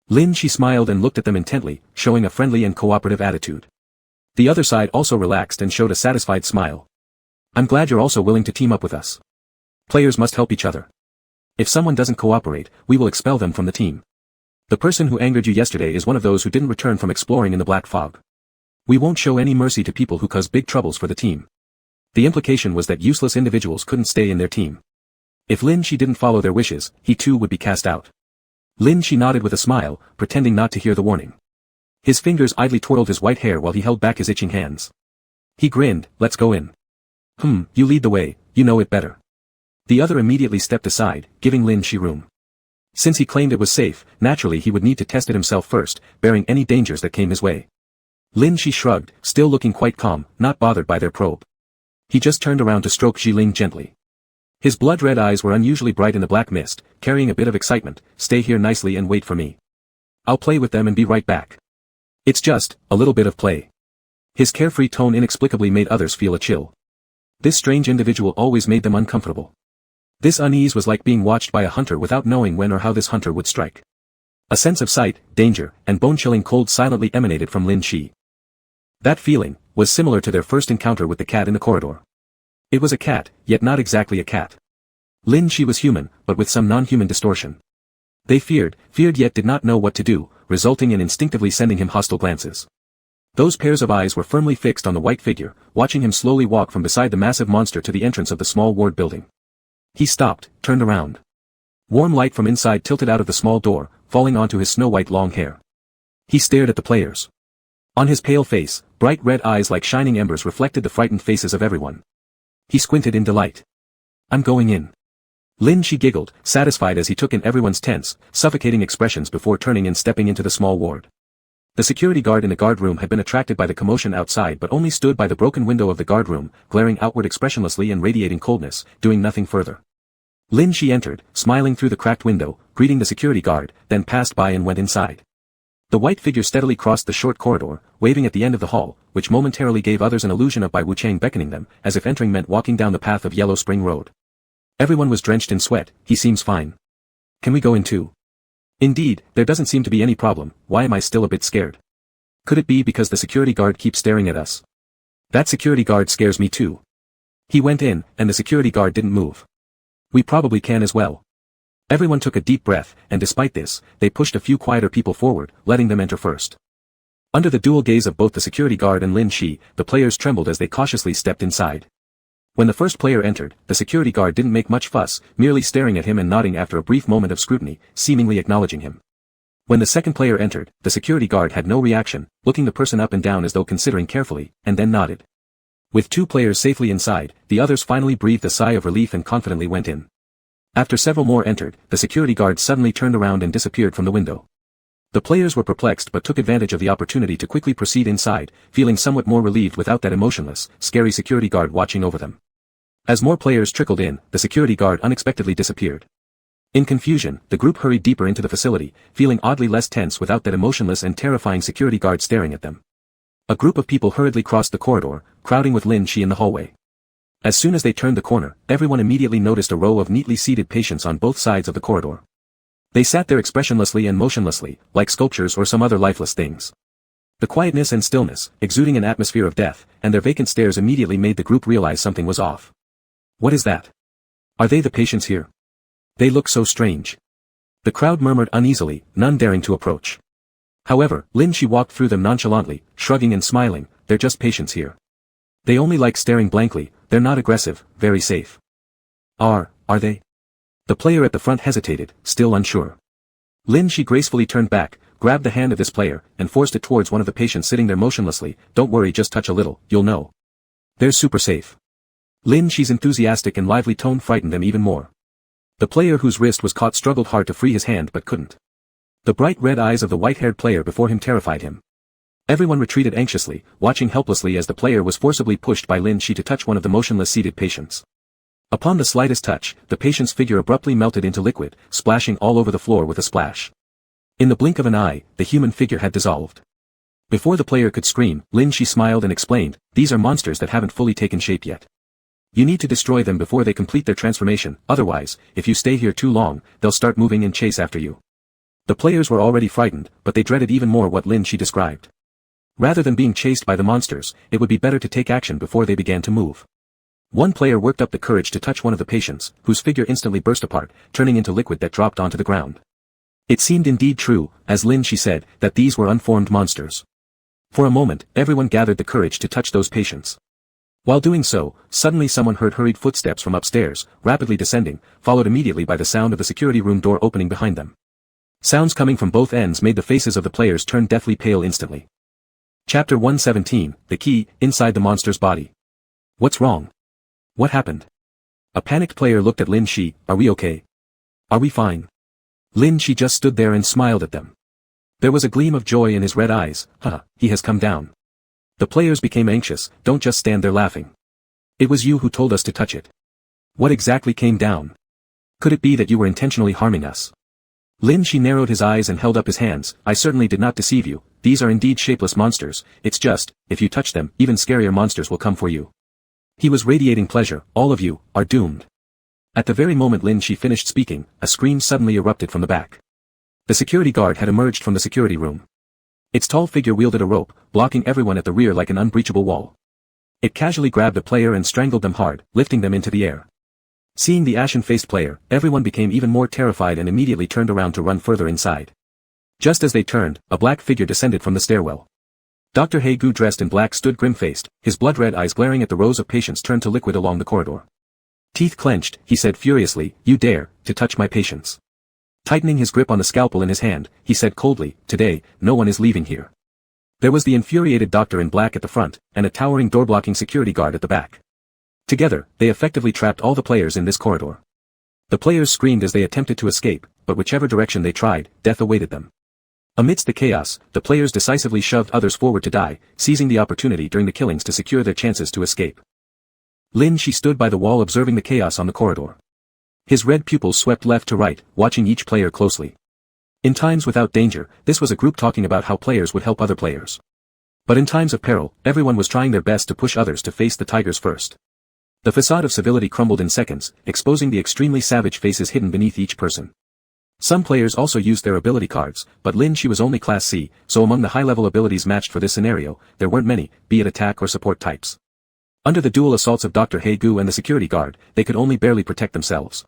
[SPEAKER 1] Lin Shi smiled and looked at them intently, showing a friendly and cooperative attitude. The other side also relaxed and showed a satisfied smile. "I'm glad you're also willing to team up with us. Players must help each other. If someone doesn't cooperate, we will expel them from the team. The person who angered you yesterday is one of those who didn't return from exploring in the black fog. We won't show any mercy to people who cause big troubles for the team." The implication was that useless individuals couldn't stay in their team. If Lin Shi didn't follow their wishes, he too would be cast out. Lin Shi nodded with a smile, pretending not to hear the warning. His fingers idly twirled his white hair while he held back his itching hands. He grinned, "Let's go in." You lead the way, you know it better." The other immediately stepped aside, giving Lin Shi room. Since he claimed it was safe, naturally he would need to test it himself first, bearing any dangers that came his way. Lin Shi shrugged, still looking quite calm, not bothered by their probe. He just turned around to stroke Xiling gently. His blood-red eyes were unusually bright in the black mist, carrying a bit of excitement. "Stay here nicely and wait for me. I'll play with them and be right back. It's just a little bit of play." His carefree tone inexplicably made others feel a chill. This strange individual always made them uncomfortable. This unease was like being watched by a hunter without knowing when or how this hunter would strike. A sense of sight, danger, and bone-chilling cold silently emanated from Lin Shi. That feeling was similar to their first encounter with the cat in the corridor. It was a cat, yet not exactly a cat. Lin Shi was human, but with some non-human distortion. They feared yet did not know what to do, resulting in instinctively sending him hostile glances. Those pairs of eyes were firmly fixed on the white figure, watching him slowly walk from beside the massive monster to the entrance of the small ward building. He stopped, turned around. Warm light from inside tilted out of the small door, falling onto his snow-white long hair. He stared at the players. On his pale face, bright red eyes like shining embers reflected the frightened faces of everyone. He squinted in delight. "I'm going in." Lin Shi giggled, satisfied as he took in everyone's tense, suffocating expressions before turning and stepping into the small ward. The security guard in the guard room had been attracted by the commotion outside but only stood by the broken window of the guard room, glaring outward expressionlessly and radiating coldness, doing nothing further. Lin Shi entered, smiling through the cracked window, greeting the security guard, then passed by and went inside. The white figure steadily crossed the short corridor, waving at the end of the hall, which momentarily gave others an illusion of Bai Wuchang beckoning them, as if entering meant walking down the path of Yellow Spring Road. Everyone was drenched in sweat. "He seems fine. Can we go in too?" "Indeed, there doesn't seem to be any problem. Why am I still a bit scared? Could it be because the security guard keeps staring at us? That security guard scares me too." He went in, and the security guard didn't move. "We probably can as well." Everyone took a deep breath, and despite this, they pushed a few quieter people forward, letting them enter first. Under the dual gaze of both the security guard and Lin Shi, the players trembled as they cautiously stepped inside. When the first player entered, the security guard didn't make much fuss, merely staring at him and nodding after a brief moment of scrutiny, seemingly acknowledging him. When the second player entered, the security guard had no reaction, looking the person up and down as though considering carefully, and then nodded. With two players safely inside, the others finally breathed a sigh of relief and confidently went in. After several more entered, the security guard suddenly turned around and disappeared from the window. The players were perplexed but took advantage of the opportunity to quickly proceed inside, feeling somewhat more relieved without that emotionless, scary security guard watching over them. As more players trickled in, the security guard unexpectedly disappeared. In confusion, the group hurried deeper into the facility, feeling oddly less tense without that emotionless and terrifying security guard staring at them. A group of people hurriedly crossed the corridor, crowding with Lin Shi in the hallway. As soon as they turned the corner, everyone immediately noticed a row of neatly seated patients on both sides of the corridor. They sat there expressionlessly and motionlessly, like sculptures or some other lifeless things. The quietness and stillness, exuding an atmosphere of death, and their vacant stares immediately made the group realize something was off. What is that? Are they the patients here? They look so strange. The crowd murmured uneasily, none daring to approach. However, Lin Shi walked through them nonchalantly, shrugging and smiling. They're just patients here. They only like staring blankly, they're not aggressive, very safe. Are they? The player at the front hesitated, still unsure. Lin Shi gracefully turned back, grabbed the hand of this player, and forced it towards one of the patients sitting there motionlessly. Don't worry, just touch a little, you'll know. They're super safe. Lin Shi's enthusiastic and lively tone frightened them even more. The player whose wrist was caught struggled hard to free his hand but couldn't. The bright red eyes of the white-haired player before him terrified him. Everyone retreated anxiously, watching helplessly as the player was forcibly pushed by Lin Shi to touch one of the motionless seated patients. Upon the slightest touch, the patient's figure abruptly melted into liquid, splashing all over the floor with a splash. In the blink of an eye, the human figure had dissolved. Before the player could scream, Lin Shi smiled and explained, "These are monsters that haven't fully taken shape yet. You need to destroy them before they complete their transformation, otherwise, if you stay here too long, they'll start moving and chase after you." The players were already frightened, but they dreaded even more what Lin Shi described. Rather than being chased by the monsters, it would be better to take action before they began to move. One player worked up the courage to touch one of the patients, whose figure instantly burst apart, turning into liquid that dropped onto the ground. It seemed indeed true, as Lin Shi said, that these were unformed monsters. For a moment, everyone gathered the courage to touch those patients. While doing so, suddenly someone heard hurried footsteps from upstairs, rapidly descending, followed immediately by the sound of the security room door opening behind them. Sounds coming from both ends made the faces of the players turn deathly pale instantly. Chapter 117, The Key, Inside the Monster's Body. What's wrong? What happened? A panicked player looked at Lin Shi. Are we okay? Are we fine? Lin Shi just stood there and smiled at them. There was a gleam of joy in his red eyes. He has come down. The players became anxious. Don't just stand there laughing. It was you who told us to touch it. What exactly came down? Could it be that you were intentionally harming us? Lin Shi narrowed his eyes and held up his hands. I certainly did not deceive you. These are indeed shapeless monsters. It's just, if you touch them, even scarier monsters will come for you. He was radiating pleasure. All of you are doomed. At the very moment Lin Shi finished speaking, a scream suddenly erupted from the back. The security guard had emerged from the security room. Its tall figure wielded a rope, blocking everyone at the rear like an unbreachable wall. It casually grabbed a player and strangled them hard, lifting them into the air. Seeing the ashen-faced player, everyone became even more terrified and immediately turned around to run further inside. Just as they turned, a black figure descended from the stairwell. Dr. Haegu, dressed in black, stood grim-faced, his blood-red eyes glaring at the rows of patients turned to liquid along the corridor. Teeth clenched, he said furiously, "You dare to touch my patients." Tightening his grip on the scalpel in his hand, he said coldly, "Today, no one is leaving here." There was the infuriated doctor in black at the front, and a towering door-blocking security guard at the back. Together, they effectively trapped all the players in this corridor. The players screamed as they attempted to escape, but whichever direction they tried, death awaited them. Amidst the chaos, the players decisively shoved others forward to die, seizing the opportunity during the killings to secure their chances to escape. Lin Shi stood by the wall observing the chaos on the corridor. His red pupils swept left to right, watching each player closely. In times without danger, this was a group talking about how players would help other players. But in times of peril, everyone was trying their best to push others to face the tigers first. The facade of civility crumbled in seconds, exposing the extremely savage faces hidden beneath each person. Some players also used their ability cards, but Lin Shi was only Class C, so among the high-level abilities matched for this scenario, there weren't many, be it attack or support types. Under the dual assaults of Dr. Haegu and the security guard, they could only barely protect themselves.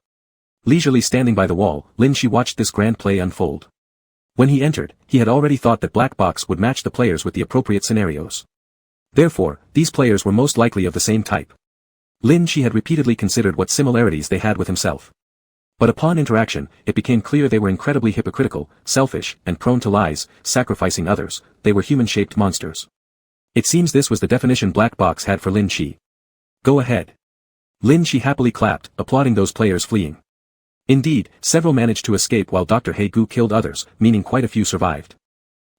[SPEAKER 1] Leisurely standing by the wall, Lin Shi watched this grand play unfold. When he entered, he had already thought that Black Box would match the players with the appropriate scenarios. Therefore, these players were most likely of the same type. Lin Shi had repeatedly considered what similarities they had with himself. But upon interaction, it became clear they were incredibly hypocritical, selfish, and prone to lies, sacrificing others. They were human-shaped monsters. It seems this was the definition Black Box had for Lin Shi. Go ahead. Lin Shi happily clapped, applauding those players fleeing. Indeed, several managed to escape while Dr. Haegu killed others, meaning quite a few survived.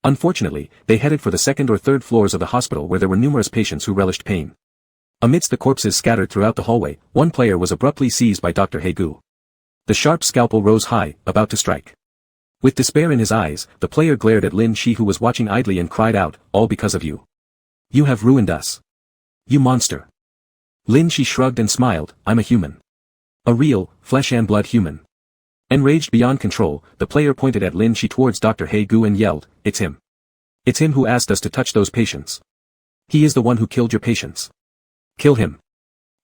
[SPEAKER 1] Unfortunately, they headed for the second or third floors of the hospital where there were numerous patients who relished pain. Amidst the corpses scattered throughout the hallway, one player was abruptly seized by Dr. Haegu. The sharp scalpel rose high, about to strike. With despair in his eyes, the player glared at Lin Shi, who was watching idly, and cried out, "All because of you. You have ruined us. You monster." Lin Shi shrugged and smiled, "I'm a human. A real, flesh and blood human." Enraged beyond control, the player pointed at Lin Shi towards Dr. Haegu and yelled, "It's him. It's him who asked us to touch those patients. He is the one who killed your patients. Kill him.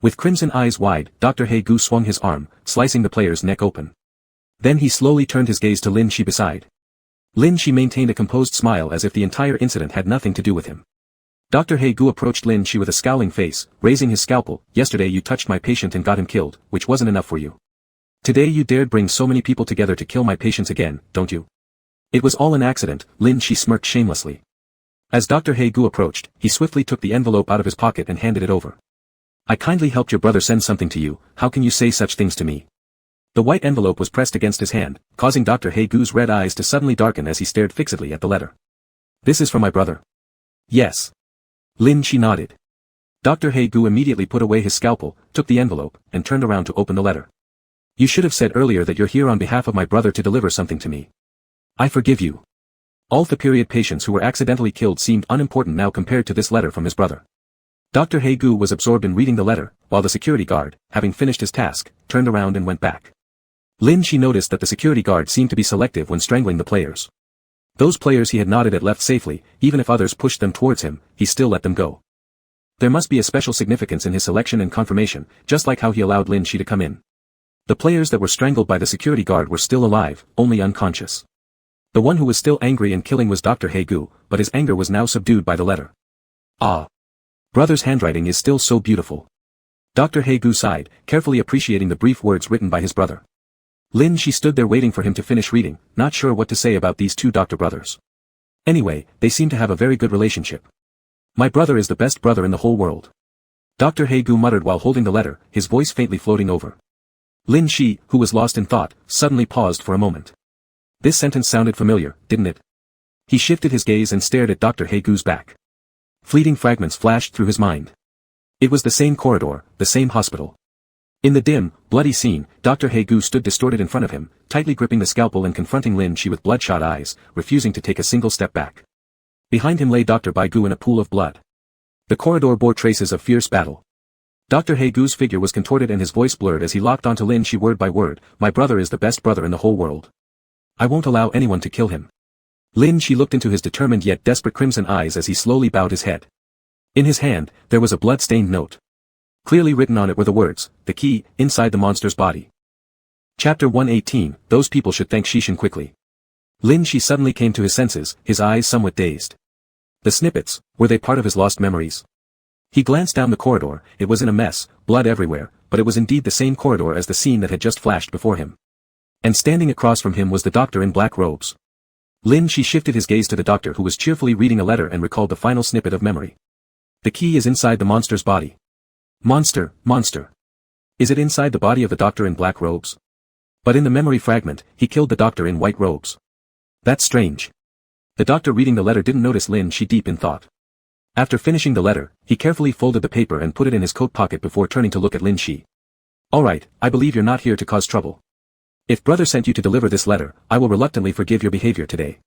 [SPEAKER 1] With crimson eyes wide, Dr. Haegu swung his arm, slicing the player's neck open. Then he slowly turned his gaze to Lin Shi beside. Lin Shi maintained a composed smile as if the entire incident had nothing to do with him. Dr. Haegu approached Lin Shi with a scowling face, raising his scalpel. Yesterday you touched my patient and got him killed, which wasn't enough for you. Today you dared bring so many people together to kill my patients again, don't you? It was all an accident, Lin Shi smirked shamelessly. As Dr. Haegu approached, he swiftly took the envelope out of his pocket and handed it over. I kindly helped your brother send something to you, how can you say such things to me? The white envelope was pressed against his hand, causing Dr. Haegu's red eyes to suddenly darken as he stared fixedly at the letter. This is from my brother. Yes. Lin Shi nodded. Dr. Haegu immediately put away his scalpel, took the envelope, and turned around to open the letter. You should have said earlier that you're here on behalf of my brother to deliver something to me. I forgive you. All the period patients who were accidentally killed seemed unimportant now compared to this letter from his brother. Dr. Haegu was absorbed in reading the letter, while the security guard, having finished his task, turned around and went back. Lin Shi noticed that the security guard seemed to be selective when strangling the players. Those players he had knotted had left safely, even if others pushed them towards him, he still let them go. There must be a special significance in his selection and confirmation, just like how he allowed Lin Shi to come in. The players that were strangled by the security guard were still alive, only unconscious. The one who was still angry and killing was Dr. Haegu, but his anger was now subdued by the letter. Ah! Brother's handwriting is still so beautiful. Dr. Haegu sighed, carefully appreciating the brief words written by his brother. Lin Shi stood there waiting for him to finish reading, not sure what to say about these two doctor brothers. Anyway, they seem to have a very good relationship. My brother is the best brother in the whole world. Dr. Haegu muttered while holding the letter, his voice faintly floating over. Lin Shi, who was lost in thought, suddenly paused for a moment. This sentence sounded familiar, didn't it? He shifted his gaze and stared at Dr. Haegu's back. Fleeting fragments flashed through his mind. It was the same corridor, the same hospital. In the dim, bloody scene, Dr. Haegu stood distorted in front of him, tightly gripping the scalpel and confronting Lin Shi with bloodshot eyes, refusing to take a single step back. Behind him lay Dr. Baigu in a pool of blood. The corridor bore traces of fierce battle. Dr. Haegu's figure was contorted and his voice blurred as he locked onto Lin Shi word by word. My brother is the best brother in the whole world. I won't allow anyone to kill him. Lin Shi looked into his determined yet desperate crimson eyes as he slowly bowed his head. In his hand, there was a blood-stained note. Clearly written on it were the words, the key, inside the monster's body. Chapter 118, Those people should thank Shishin quickly. Lin Shi suddenly came to his senses, his eyes somewhat dazed. The snippets, were they part of his lost memories? He glanced down the corridor, it was in a mess, blood everywhere, but it was indeed the same corridor as the scene that had just flashed before him. And standing across from him was the doctor in black robes. Lin Shi shifted his gaze to the doctor who was cheerfully reading a letter and recalled the final snippet of memory. The key is inside the monster's body. Monster. Is it inside the body of the doctor in black robes? But in the memory fragment, he killed the doctor in white robes. That's strange. The doctor reading the letter didn't notice Lin Shi deep in thought. After finishing the letter, he carefully folded the paper and put it in his coat pocket before turning to look at Lin Shi. Alright, I believe you're not here to cause trouble. If brother sent you to deliver this letter, I will reluctantly forgive your behavior today.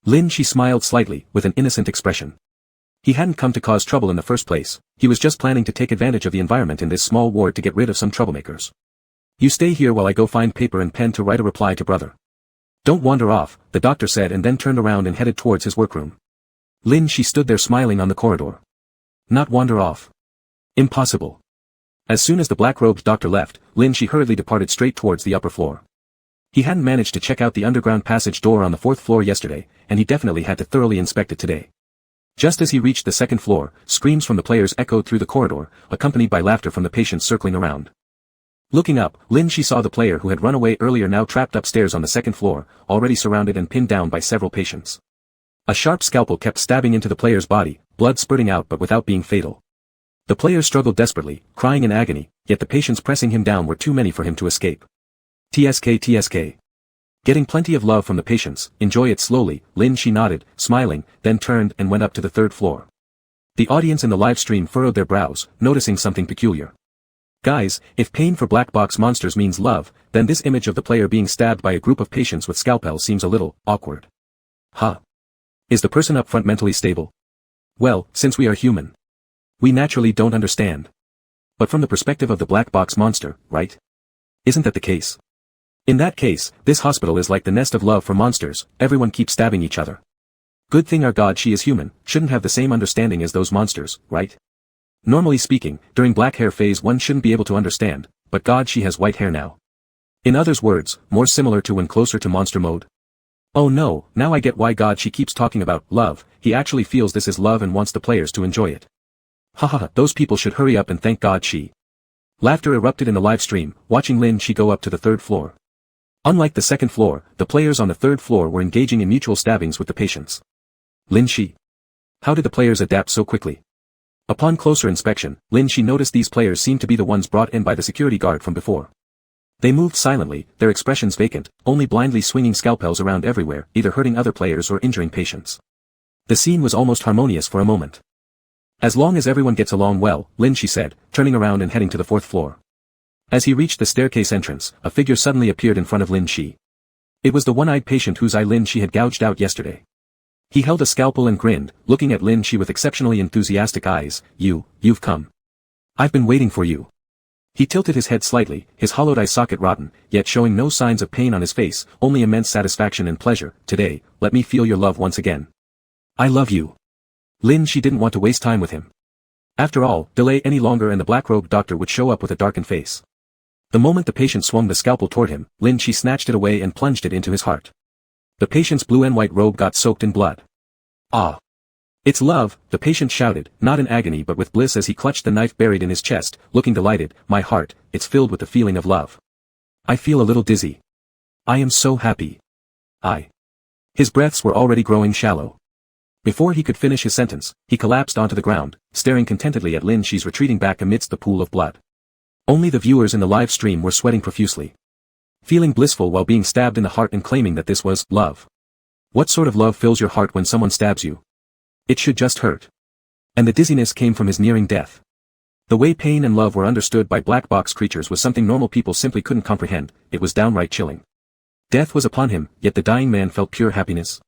[SPEAKER 1] Lin Shi smiled slightly, with an innocent expression. He hadn't come to cause trouble in the first place, he was just planning to take advantage of the environment in this small ward to get rid of some troublemakers. You stay here while I go find paper and pen to write a reply to brother. Don't wander off, the doctor said and then turned around and headed towards his workroom. Lin Shi stood there smiling on the corridor. Not wander off. Impossible. As soon as the black-robed doctor left, Lin Shi hurriedly departed straight towards the upper floor. He hadn't managed to check out the underground passage door on the 4th floor yesterday, and he definitely had to thoroughly inspect it today. Just as he reached the 2nd floor, screams from the players echoed through the corridor, accompanied by laughter from the patients circling around. Looking up, Lin Shi saw the player who had run away earlier now trapped upstairs on the 2nd floor, already surrounded and pinned down by several patients. A sharp scalpel kept stabbing into the player's body, blood spurting out but without being fatal. The player struggled desperately, crying in agony, yet the patients pressing him down were too many for him to escape. TSK. Getting plenty of love from the patients, enjoy it slowly, Lin Shi nodded, smiling, then turned and went up to the 3rd floor. The audience in the live stream furrowed their brows, noticing something peculiar. Guys, if pain for black box monsters means love, then this image of the player being stabbed by a group of patients with scalpels seems a little awkward. Huh? Is the person up front mentally stable? Well, since we are human, we naturally don't understand. But from the perspective of the black box monster, right? Isn't that the case? In that case, this hospital is like the nest of love for monsters, everyone keeps stabbing each other. Good thing our god she is human, shouldn't have the same understanding as those monsters, right? Normally speaking, during black hair phase one shouldn't be able to understand, but god she has white hair now. In others words, more similar to when closer to monster mode. Oh no, now I get why god she keeps talking about love, he actually feels this is love and wants the players to enjoy it. Haha, those people should hurry up and thank god she. Laughter erupted in the live stream, watching Lin Shi go up to the third floor. Unlike the second floor, the players on the third floor were engaging in mutual stabbings with the patients. Lin Shi. How did the players adapt so quickly? Upon closer inspection, Lin Shi noticed these players seemed to be the ones brought in by the security guard from before. They moved silently, their expressions vacant, only blindly swinging scalpels around everywhere, either hurting other players or injuring patients. The scene was almost harmonious for a moment. As long as everyone gets along well, Lin Shi said, turning around and heading to the fourth floor. As he reached the staircase entrance, a figure suddenly appeared in front of Lin Shi. It was the one-eyed patient whose eye Lin Shi had gouged out yesterday. He held a scalpel and grinned, looking at Lin Shi with exceptionally enthusiastic eyes. You've come. I've been waiting for you. He tilted his head slightly, his hollowed eye socket rotten, yet showing no signs of pain on his face, only immense satisfaction and pleasure. Today, let me feel your love once again. I love you. Lin Shi didn't want to waste time with him. After all, delay any longer and the black-robed doctor would show up with a darkened face. The moment the patient swung the scalpel toward him, Lin Shi snatched it away and plunged it into his heart. The patient's blue and white robe got soaked in blood. Ah! It's love, the patient shouted, not in agony but with bliss as he clutched the knife buried in his chest, looking delighted. My heart, it's filled with the feeling of love. I feel a little dizzy. I am so happy. His breaths were already growing shallow. Before he could finish his sentence, he collapsed onto the ground, staring contentedly at Lin Shi's retreating back amidst the pool of blood. Only the viewers in the live stream were sweating profusely. Feeling blissful while being stabbed in the heart and claiming that this was love. What sort of love fills your heart when someone stabs you? It should just hurt. And the dizziness came from his nearing death. The way pain and love were understood by black box creatures was something normal people simply couldn't comprehend. It was downright chilling. Death was upon him, yet the dying man felt pure happiness.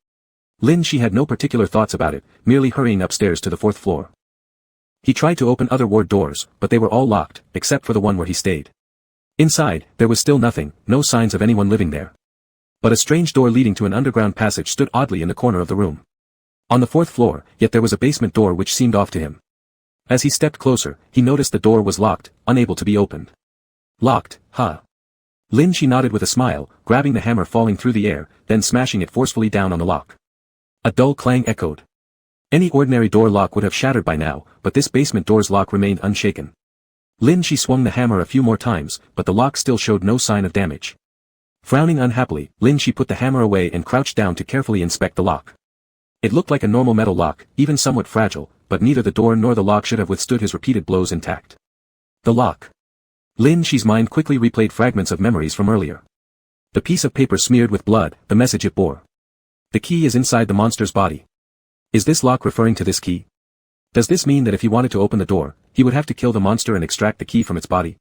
[SPEAKER 1] Lin Shi had no particular thoughts about it, merely hurrying upstairs to the fourth floor. He tried to open other ward doors, but they were all locked, except for the one where he stayed. Inside, there was still nothing, no signs of anyone living there. But a strange door leading to an underground passage stood oddly in the corner of the room. On the fourth floor, yet there was a basement door which seemed off to him. As he stepped closer, he noticed the door was locked, unable to be opened. Locked, huh? Lin Shi nodded with a smile, grabbing the hammer falling through the air, then smashing it forcefully down on the lock. A dull clang echoed. Any ordinary door lock would have shattered by now, but this basement door's lock remained unshaken. Lin Shi swung the hammer a few more times, but the lock still showed no sign of damage. Frowning unhappily, Lin Shi put the hammer away and crouched down to carefully inspect the lock. It looked like a normal metal lock, even somewhat fragile, but neither the door nor the lock should have withstood his repeated blows intact. The lock. Lin Shi's mind quickly replayed fragments of memories from earlier. The piece of paper smeared with blood, the message it bore. The key is inside the monster's body. Is this lock referring to this key? Does this mean that if he wanted to open the door, he would have to kill the monster and extract the key from its body?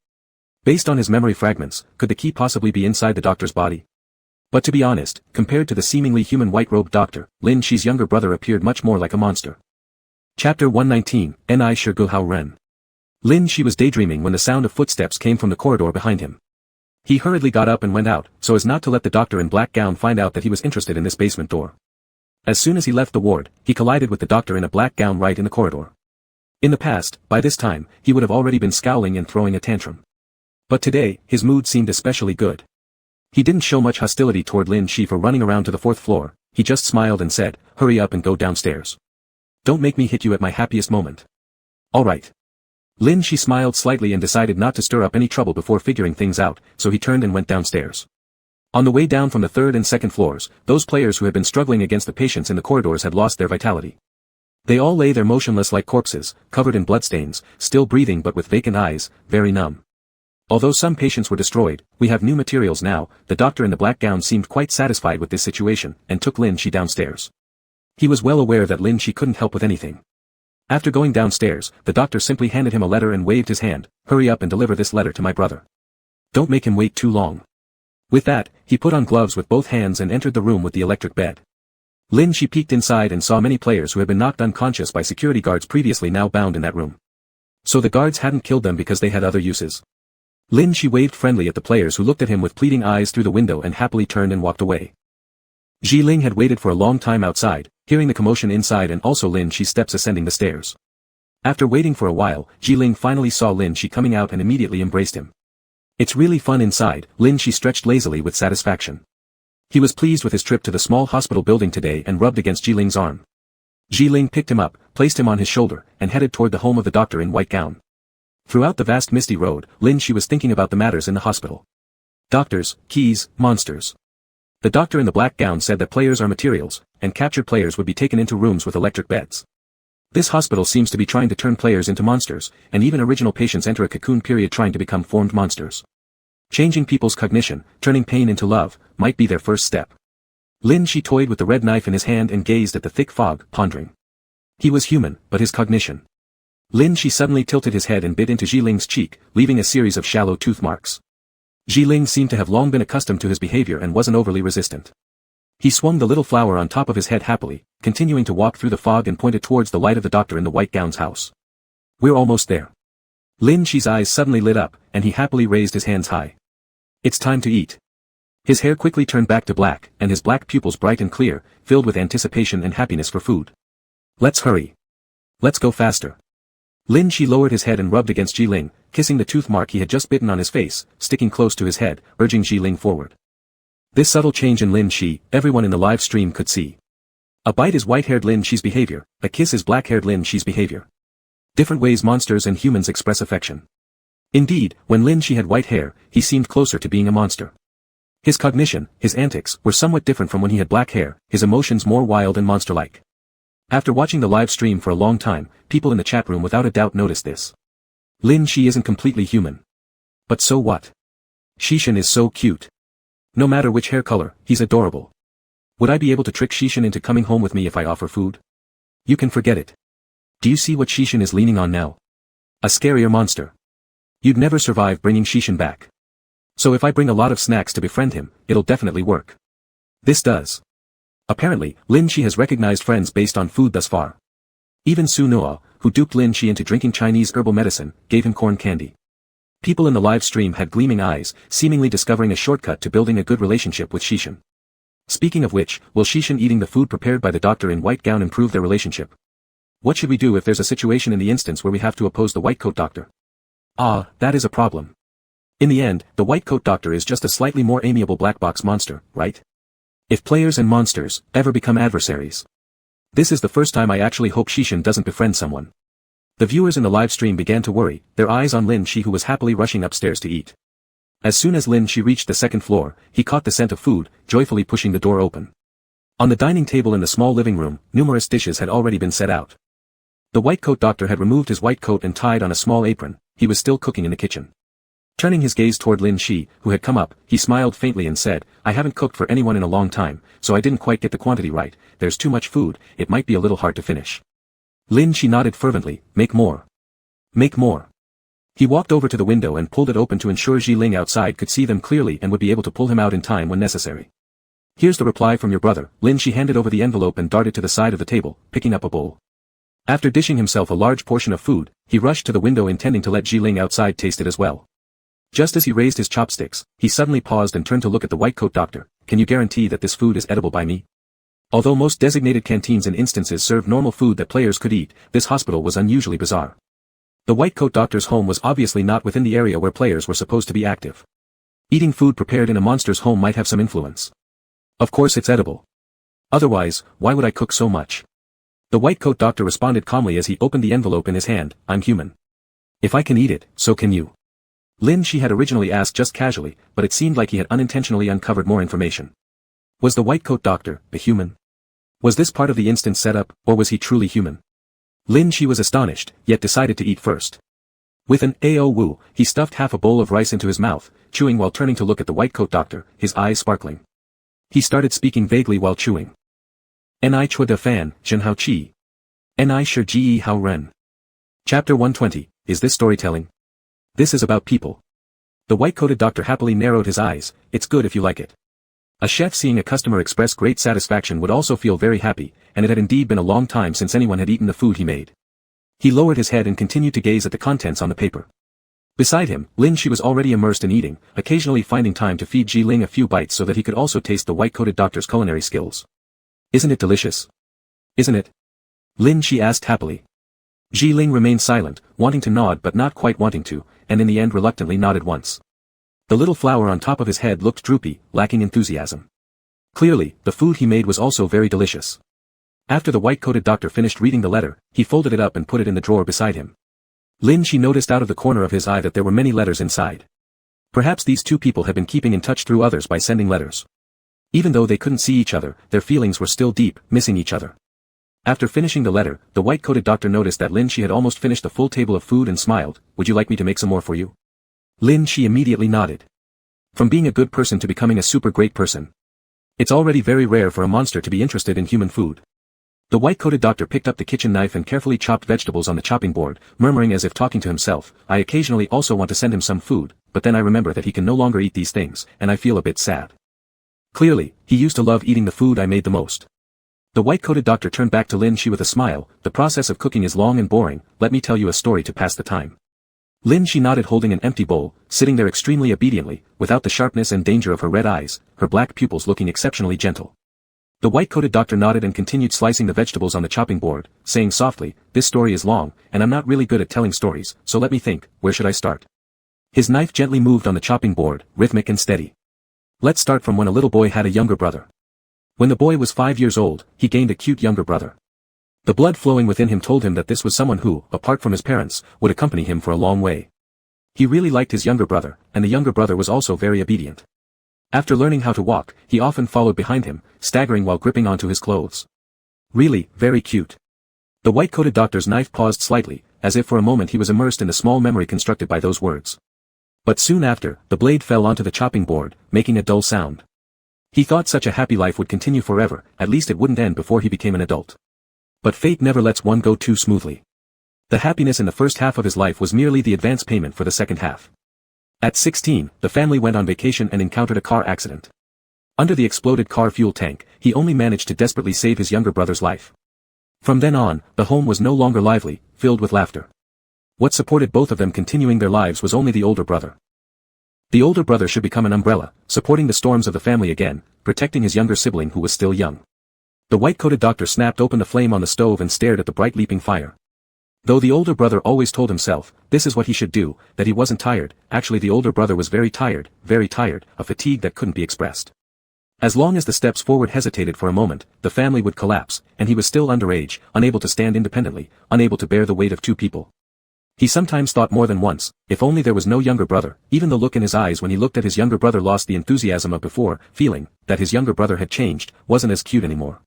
[SPEAKER 1] Based on his memory fragments, could the key possibly be inside the doctor's body? But to be honest, compared to the seemingly human white-robed doctor, Lin Shi's younger brother appeared much more like a monster. Chapter 119, Ni Shigulhao Ren. Lin Shi was daydreaming when the sound of footsteps came from the corridor behind him. He hurriedly got up and went out, so as not to let the doctor in black gown find out that he was interested in this basement door. As soon as he left the ward, he collided with the doctor in a black gown right in the corridor. In the past, by this time, he would have already been scowling and throwing a tantrum. But today, his mood seemed especially good. He didn't show much hostility toward Lin Shi for running around to the fourth floor, he just smiled and said, "Hurry up and go downstairs. Don't make me hit you at my happiest moment." "All right." Lin Shi smiled slightly and decided not to stir up any trouble before figuring things out, so he turned and went downstairs. On the way down from the third and second floors, those players who had been struggling against the patients in the corridors had lost their vitality. They all lay there motionless like corpses, covered in bloodstains, still breathing but with vacant eyes, very numb. Although some patients were destroyed, we have new materials now. The doctor in the black gown seemed quite satisfied with this situation, and took Lin Shi downstairs. He was well aware that Lin Shi couldn't help with anything. After going downstairs, the doctor simply handed him a letter and waved his hand. "Hurry up and deliver this letter to my brother. Don't make him wait too long." With that, he put on gloves with both hands and entered the room with the electric bed. Lin Shi peeked inside and saw many players who had been knocked unconscious by security guards previously now bound in that room. So the guards hadn't killed them because they had other uses. Lin Shi waved friendly at the players who looked at him with pleading eyes through the window and happily turned and walked away. Ji Ling had waited for a long time outside. Hearing the commotion inside and also Lin Shi's steps ascending the stairs. After waiting for a while, Jiling finally saw Lin Shi coming out and immediately embraced him. It's really fun inside, Lin Shi stretched lazily with satisfaction. He was pleased with his trip to the small hospital building today and rubbed against Jiling's arm. Jiling picked him up, placed him on his shoulder, and headed toward the home of the doctor in white gown. Throughout the vast misty road, Lin Shi was thinking about the matters in the hospital. Doctors, keys, monsters. The doctor in the black gown said that players are materials, and captured players would be taken into rooms with electric beds. This hospital seems to be trying to turn players into monsters, and even original patients enter a cocoon period trying to become formed monsters. Changing people's cognition, turning pain into love, might be their first step. Lin Shi toyed with the red knife in his hand and gazed at the thick fog, pondering. He was human, but his cognition. Lin Shi suddenly tilted his head and bit into Jiling's cheek, leaving a series of shallow tooth marks. Jiling seemed to have long been accustomed to his behavior and wasn't overly resistant. He swung the little flower on top of his head happily, continuing to walk through the fog and pointed towards the light of the doctor in the white gown's house. We're almost there. Lin Shi's eyes suddenly lit up, and he happily raised his hands high. It's time to eat. His hair quickly turned back to black, and his black pupils bright and clear, filled with anticipation and happiness for food. Let's hurry. Let's go faster. Lin Shi lowered his head and rubbed against Jiling, kissing the tooth mark he had just bitten on his face, sticking close to his head, urging Jiling forward. This subtle change in Lin Shi, everyone in the live stream could see. A bite is white-haired Lin Shi's behavior, a kiss is black-haired Lin Shi's behavior. Different ways monsters and humans express affection. Indeed, when Lin Shi had white hair, he seemed closer to being a monster. His cognition, his antics, were somewhat different from when he had black hair, his emotions more wild and monster-like. After watching the live stream for a long time, people in the chat room without a doubt noticed this. Lin Shi isn't completely human. But so what? Shishin is so cute. No matter which hair color, he's adorable. Would I be able to trick Shishin into coming home with me if I offer food? You can forget it. Do you see what Shishin is leaning on now? A scarier monster. You'd never survive bringing Shishin back. So if I bring a lot of snacks to befriend him, it'll definitely work. This does. Apparently, Lin Shi has recognized friends based on food thus far. Even Su Noa, who duped Lin Shi into drinking Chinese herbal medicine, gave him corn candy. People in the live stream had gleaming eyes, seemingly discovering a shortcut to building a good relationship with Shishin. Speaking of which, will Shishin eating the food prepared by the doctor in white gown improve their relationship? What should we do if there's a situation in the instance where we have to oppose the white coat doctor? That is a problem. In the end, the white coat doctor is just a slightly more amiable black box monster, right? If players and monsters ever become adversaries. This is the first time I actually hope Shishin doesn't befriend someone. The viewers in the live stream began to worry, their eyes on Lin Shi who was happily rushing upstairs to eat. As soon as Lin Shi reached the second floor, he caught the scent of food, joyfully pushing the door open. On the dining table in the small living room, numerous dishes had already been set out. The white coat doctor had removed his white coat and tied on a small apron, he was still cooking in the kitchen. Turning his gaze toward Lin Shi, who had come up, he smiled faintly and said, I haven't cooked for anyone in a long time, so I didn't quite get the quantity right, there's too much food, it might be a little hard to finish. Lin Shi nodded fervently, make more. Make more. He walked over to the window and pulled it open to ensure Jiling outside could see them clearly and would be able to pull him out in time when necessary. Here's the reply from your brother. Lin Shi handed over the envelope and darted to the side of the table, picking up a bowl. After dishing himself a large portion of food, he rushed to the window intending to let Jiling outside taste it as well. Just as he raised his chopsticks, he suddenly paused and turned to look at the white coat doctor. Can you guarantee that this food is edible by me? Although most designated canteens and instances serve normal food that players could eat, this hospital was unusually bizarre. The white coat doctor's home was obviously not within the area where players were supposed to be active. Eating food prepared in a monster's home might have some influence. Of course it's edible. Otherwise, why would I cook so much? The white coat doctor responded calmly as he opened the envelope in his hand, I'm human. If I can eat it, so can you. Lin Shi had originally asked just casually, but it seemed like he had unintentionally uncovered more information. Was the white coat doctor a human? Was this part of the instance setup, or was he truly human? Lin Shi was astonished, yet decided to eat first. With an "Ao Wu," he stuffed half a bowl of rice into his mouth, chewing while turning to look at the white coat doctor, his eyes sparkling. He started speaking vaguely while chewing. Ni chua de fan, zhen hao chi. Ni shi ji hao ren. Chapter 120, is this storytelling? This is about people. The white-coated doctor happily narrowed his eyes, it's good if you like it. A chef seeing a customer express great satisfaction would also feel very happy, and it had indeed been a long time since anyone had eaten the food he made. He lowered his head and continued to gaze at the contents on the paper. Beside him, Lin Shi was already immersed in eating, occasionally finding time to feed Jiling a few bites so that he could also taste the white-coated doctor's culinary skills. Isn't it delicious? Isn't it? Lin Shi asked happily. Ji Ling remained silent, wanting to nod but not quite wanting to, and in the end reluctantly nodded once. The little flower on top of his head looked droopy, lacking enthusiasm. Clearly, the food he made was also very delicious. After the white-coated doctor finished reading the letter, he folded it up and put it in the drawer beside him. Lin Shi noticed out of the corner of his eye that there were many letters inside. Perhaps these two people had been keeping in touch through others by sending letters. Even though they couldn't see each other, their feelings were still deep, missing each other. After finishing the letter, the white-coated doctor noticed that Lin Shi had almost finished the full table of food and smiled. "Would you like me to make some more for you?" Lin Shi immediately nodded. From being a good person to becoming a super great person. It's already very rare for a monster to be interested in human food. The white-coated doctor picked up the kitchen knife and carefully chopped vegetables on the chopping board, murmuring as if talking to himself, "I occasionally also want to send him some food, but then I remember that he can no longer eat these things, and I feel a bit sad." Clearly, he used to love eating the food I made the most. The white-coated doctor turned back to Lin Shi with a smile. "The process of cooking is long and boring, let me tell you a story to pass the time." Lin Shi nodded, holding an empty bowl, sitting there extremely obediently, without the sharpness and danger of her red eyes, her black pupils looking exceptionally gentle. The white-coated doctor nodded and continued slicing the vegetables on the chopping board, saying softly, "This story is long, and I'm not really good at telling stories, so let me think, where should I start?" His knife gently moved on the chopping board, rhythmic and steady. "Let's start from when a little boy had a younger brother. When the boy was 5 years old, he gained a cute younger brother. The blood flowing within him told him that this was someone who, apart from his parents, would accompany him for a long way. He really liked his younger brother, and the younger brother was also very obedient. After learning how to walk, he often followed behind him, staggering while gripping onto his clothes. Really, very cute." The white-coated doctor's knife paused slightly, as if for a moment he was immersed in the small memory constructed by those words. But soon after, the blade fell onto the chopping board, making a dull sound. He thought such a happy life would continue forever, at least it wouldn't end before he became an adult. But fate never lets one go too smoothly. The happiness in the first half of his life was merely the advance payment for the second half. At 16, the family went on vacation and encountered a car accident. Under the exploded car fuel tank, he only managed to desperately save his younger brother's life. From then on, the home was no longer lively, filled with laughter. What supported both of them continuing their lives was only the older brother. The older brother should become an umbrella, supporting the storms of the family again, protecting his younger sibling who was still young. The white-coated doctor snapped open the flame on the stove and stared at the bright leaping fire. Though the older brother always told himself, this is what he should do, that he wasn't tired, actually the older brother was very tired, a fatigue that couldn't be expressed. As long as the steps forward hesitated for a moment, the family would collapse, and he was still underage, unable to stand independently, unable to bear the weight of two people. He sometimes thought more than once, if only there was no younger brother. Even the look in his eyes when he looked at his younger brother lost the enthusiasm of before, feeling that his younger brother had changed, wasn't as cute anymore.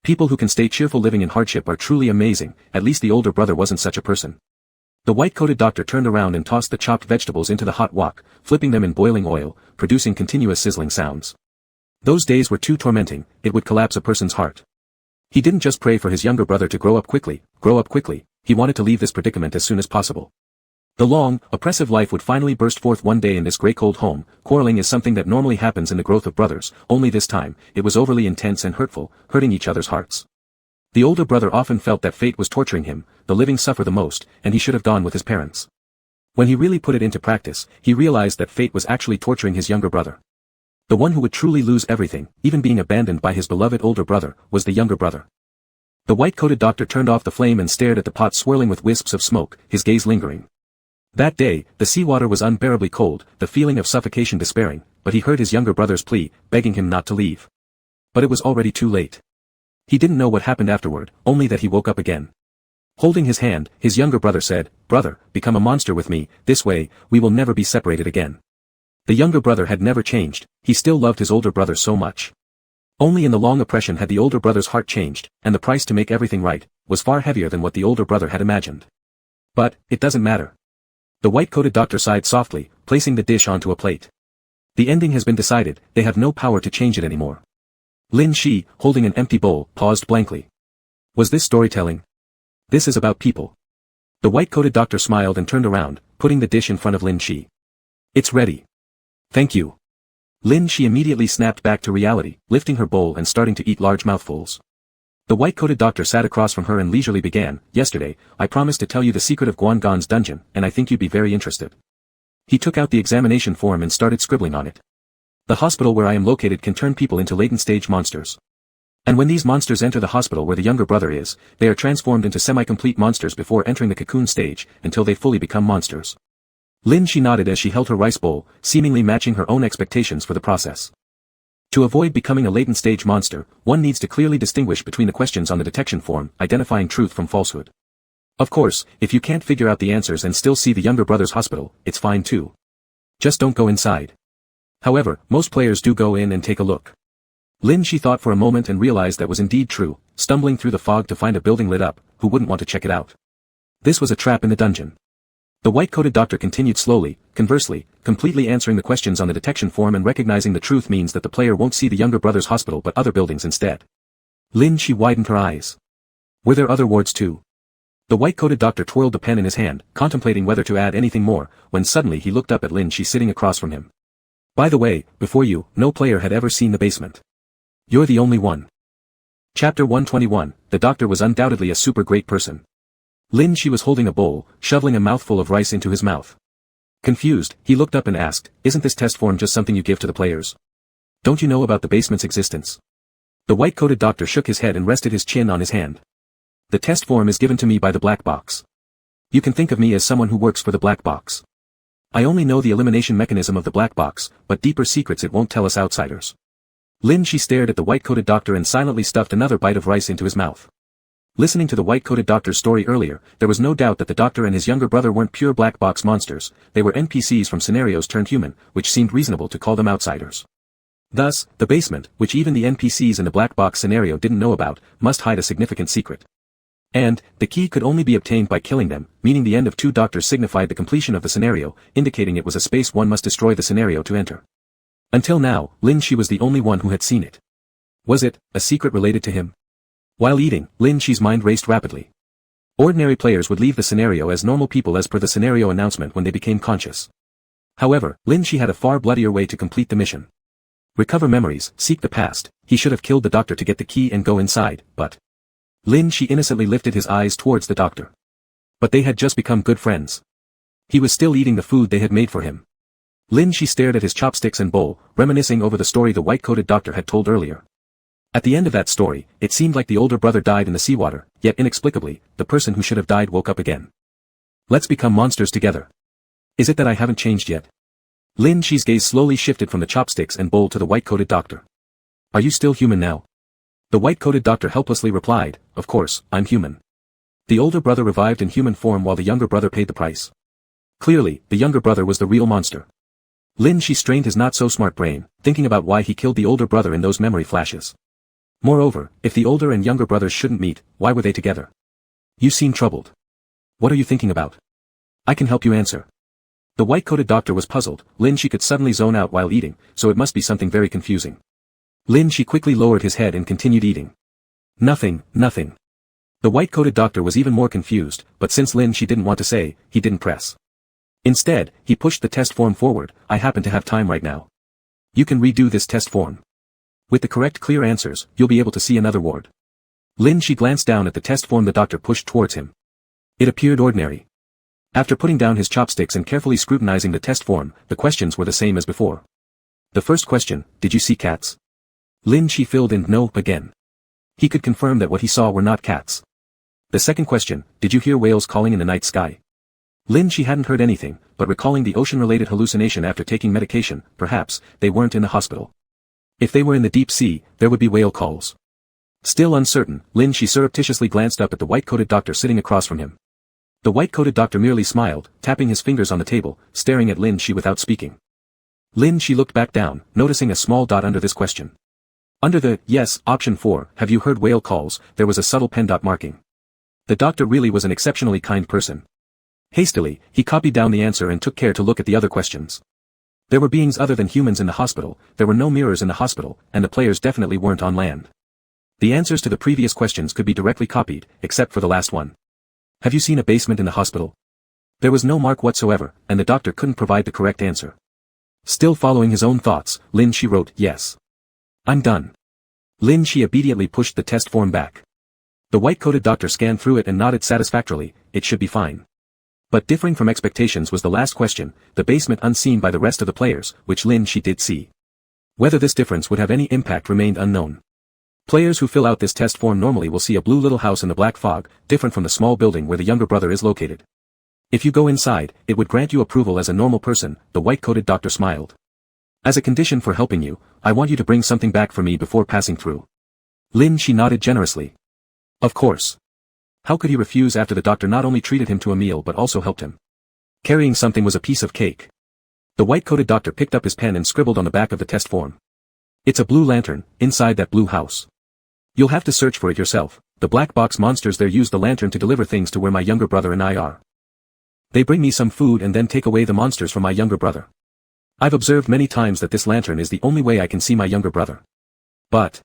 [SPEAKER 1] People who can stay cheerful living in hardship are truly amazing, at least the older brother wasn't such a person. The white-coated doctor turned around and tossed the chopped vegetables into the hot wok, flipping them in boiling oil, producing continuous sizzling sounds. Those days were too tormenting, it would collapse a person's heart. He didn't just pray for his younger brother to grow up quickly, he wanted to leave this predicament as soon as possible. The long, oppressive life would finally burst forth one day in this grey cold home. Quarreling is something that normally happens in the growth of brothers, only this time, it was overly intense and hurtful, hurting each other's hearts. The older brother often felt that fate was torturing him, the living suffer the most, and he should have gone with his parents. When he really put it into practice, he realized that fate was actually torturing his younger brother. The one who would truly lose everything, even being abandoned by his beloved older brother, was the younger brother. The white-coated doctor turned off the flame and stared at the pot swirling with wisps of smoke, his gaze lingering. That day, the seawater was unbearably cold, the feeling of suffocation despairing, but he heard his younger brother's plea, begging him not to leave. But it was already too late. He didn't know what happened afterward, only that he woke up again. Holding his hand, his younger brother said, "Brother, become a monster with me, this way, we will never be separated again." The younger brother had never changed, he still loved his older brother so much. Only in the long oppression had the older brother's heart changed, and the price to make everything right, was far heavier than what the older brother had imagined. But, it doesn't matter. The white-coated doctor sighed softly, placing the dish onto a plate. The ending has been decided, they have no power to change it anymore. Lin Shi, holding an empty bowl, paused blankly. Was this storytelling? This is about people. The white-coated doctor smiled and turned around, putting the dish in front of Lin Shi. It's ready. Thank you. Lin Shi immediately snapped back to reality, lifting her bowl and starting to eat large mouthfuls. The white-coated doctor sat across from her and leisurely began, "Yesterday, I promised to tell you the secret of Guangan's dungeon, and I think you'd be very interested." He took out the examination form and started scribbling on it. "The hospital where I am located can turn people into latent-stage monsters. And when these monsters enter the hospital where the younger brother is, they are transformed into semi-complete monsters before entering the cocoon stage, until they fully become monsters. Lin Shi nodded as she held her rice bowl, seemingly matching her own expectations for the process. To avoid becoming a latent stage monster, one needs to clearly distinguish between the questions on the detection form, identifying truth from falsehood. Of course, if you can't figure out the answers and still see the younger brother's hospital, it's fine too. Just don't go inside. However, most players do go in and take a look. Lin Shi thought for a moment and realized that was indeed true, stumbling through the fog to find a building lit up, who wouldn't want to check it out? This was a trap in the dungeon. The white-coated doctor continued slowly, conversely, completely answering the questions on the detection form and recognizing the truth means that the player won't see the younger brother's hospital but other buildings instead. Lin Shi widened her eyes. Were there other wards too? The white-coated doctor twirled the pen in his hand, contemplating whether to add anything more, when suddenly he looked up at Lin Shi sitting across from him. By the way, before you, no player had ever seen the basement. You're the only one. Chapter 121, the doctor was undoubtedly a super great person. Lin Shi was holding a bowl, shoveling a mouthful of rice into his mouth. Confused, he looked up and asked, isn't this test form just something you give to the players? Don't you know about the basement's existence? The white-coated doctor shook his head and rested his chin on his hand. The test form is given to me by the black box. You can think of me as someone who works for the black box. I only know the elimination mechanism of the black box, but deeper secrets it won't tell us outsiders. Lin Shi stared at the white-coated doctor and silently stuffed another bite of rice into his mouth. Listening to the white-coated doctor's story earlier, there was no doubt that the doctor and his younger brother weren't pure black box monsters, they were NPCs from scenarios turned human, which seemed reasonable to call them outsiders. Thus, the basement, which even the NPCs in the black box scenario didn't know about, must hide a significant secret. And, the key could only be obtained by killing them, meaning the end of two doctors signified the completion of the scenario, indicating it was a space one must destroy the scenario to enter. Until now, Lin Shi was the only one who had seen it. Was it a secret related to him? While eating, Lin Shi's mind raced rapidly. Ordinary players would leave the scenario as normal people as per the scenario announcement when they became conscious. However, Lin Shi had a far bloodier way to complete the mission. Recover memories, seek the past, he should have killed the doctor to get the key and go inside, but... Lin Shi innocently lifted his eyes towards the doctor. But they had just become good friends. He was still eating the food they had made for him. Lin Shi stared at his chopsticks and bowl, reminiscing over the story the white-coated doctor had told earlier. At the end of that story, it seemed like the older brother died in the seawater, yet inexplicably, the person who should have died woke up again. Let's become monsters together. Is it that I haven't changed yet? Lin Shi's gaze slowly shifted from the chopsticks and bowl to the white-coated doctor. Are you still human now? The white-coated doctor helplessly replied, of course, I'm human. The older brother revived in human form while the younger brother paid the price. Clearly, the younger brother was the real monster. Lin Shi strained his not-so-smart brain, thinking about why he killed the older brother in those memory flashes. Moreover, if the older and younger brothers shouldn't meet, why were they together? You seem troubled. What are you thinking about? I can help you answer. The white-coated doctor was puzzled. Lin Shi could suddenly zone out while eating, so it must be something very confusing. Lin Shi quickly lowered his head and continued eating. Nothing. The white-coated doctor was even more confused, but since Lin Shi didn't want to say, he didn't press. Instead, he pushed the test form forward. I happen to have time right now. You can redo this test form. With the correct clear answers, you'll be able to see another ward. Lin Shi glanced down at the test form the doctor pushed towards him. It appeared ordinary. After putting down his chopsticks and carefully scrutinizing the test form, the questions were the same as before. The first question, did you see cats? Lin Shi filled in no again. He could confirm that what he saw were not cats. The second question, did you hear whales calling in the night sky? Lin Shi hadn't heard anything, but recalling the ocean-related hallucination after taking medication, perhaps, they weren't in the hospital. If they were in the deep sea, there would be whale calls. Still uncertain, Lin Shi surreptitiously glanced up at the white-coated doctor sitting across from him. The white-coated doctor merely smiled, tapping his fingers on the table, staring at Lin Shi without speaking. Lin Shi looked back down, noticing a small dot under this question. Under the, yes, option 4, have you heard whale calls, there was a subtle pen dot marking. The doctor really was an exceptionally kind person. Hastily, he copied down the answer and took care to look at the other questions. There were beings other than humans in the hospital, there were no mirrors in the hospital, and the players definitely weren't on land. The answers to the previous questions could be directly copied, except for the last one. Have you seen a basement in the hospital? There was no mark whatsoever, and the doctor couldn't provide the correct answer. Still following his own thoughts, Lin Shi wrote, yes. I'm done. Lin Shi obediently pushed the test form back. The white-coated doctor scanned through it and nodded satisfactorily, it should be fine. But differing from expectations was the last question, the basement unseen by the rest of the players, which Lin Shi did see. Whether this difference would have any impact remained unknown. Players who fill out this test form normally will see a blue little house in the black fog, different from the small building where the younger brother is located. If you go inside, it would grant you approval as a normal person, the white-coated doctor smiled. As a condition for helping you, I want you to bring something back for me before passing through. She nodded generously. Of course. How could he refuse after the doctor not only treated him to a meal but also helped him? Carrying something was a piece of cake. The white-coated doctor picked up his pen and scribbled on the back of the test form. It's a blue lantern, inside that blue house. You'll have to search for it yourself. The black box monsters there use the lantern to deliver things to where my younger brother and I are. They bring me some food and then take away the monsters from my younger brother. I've observed many times that this lantern is the only way I can see my younger brother. But...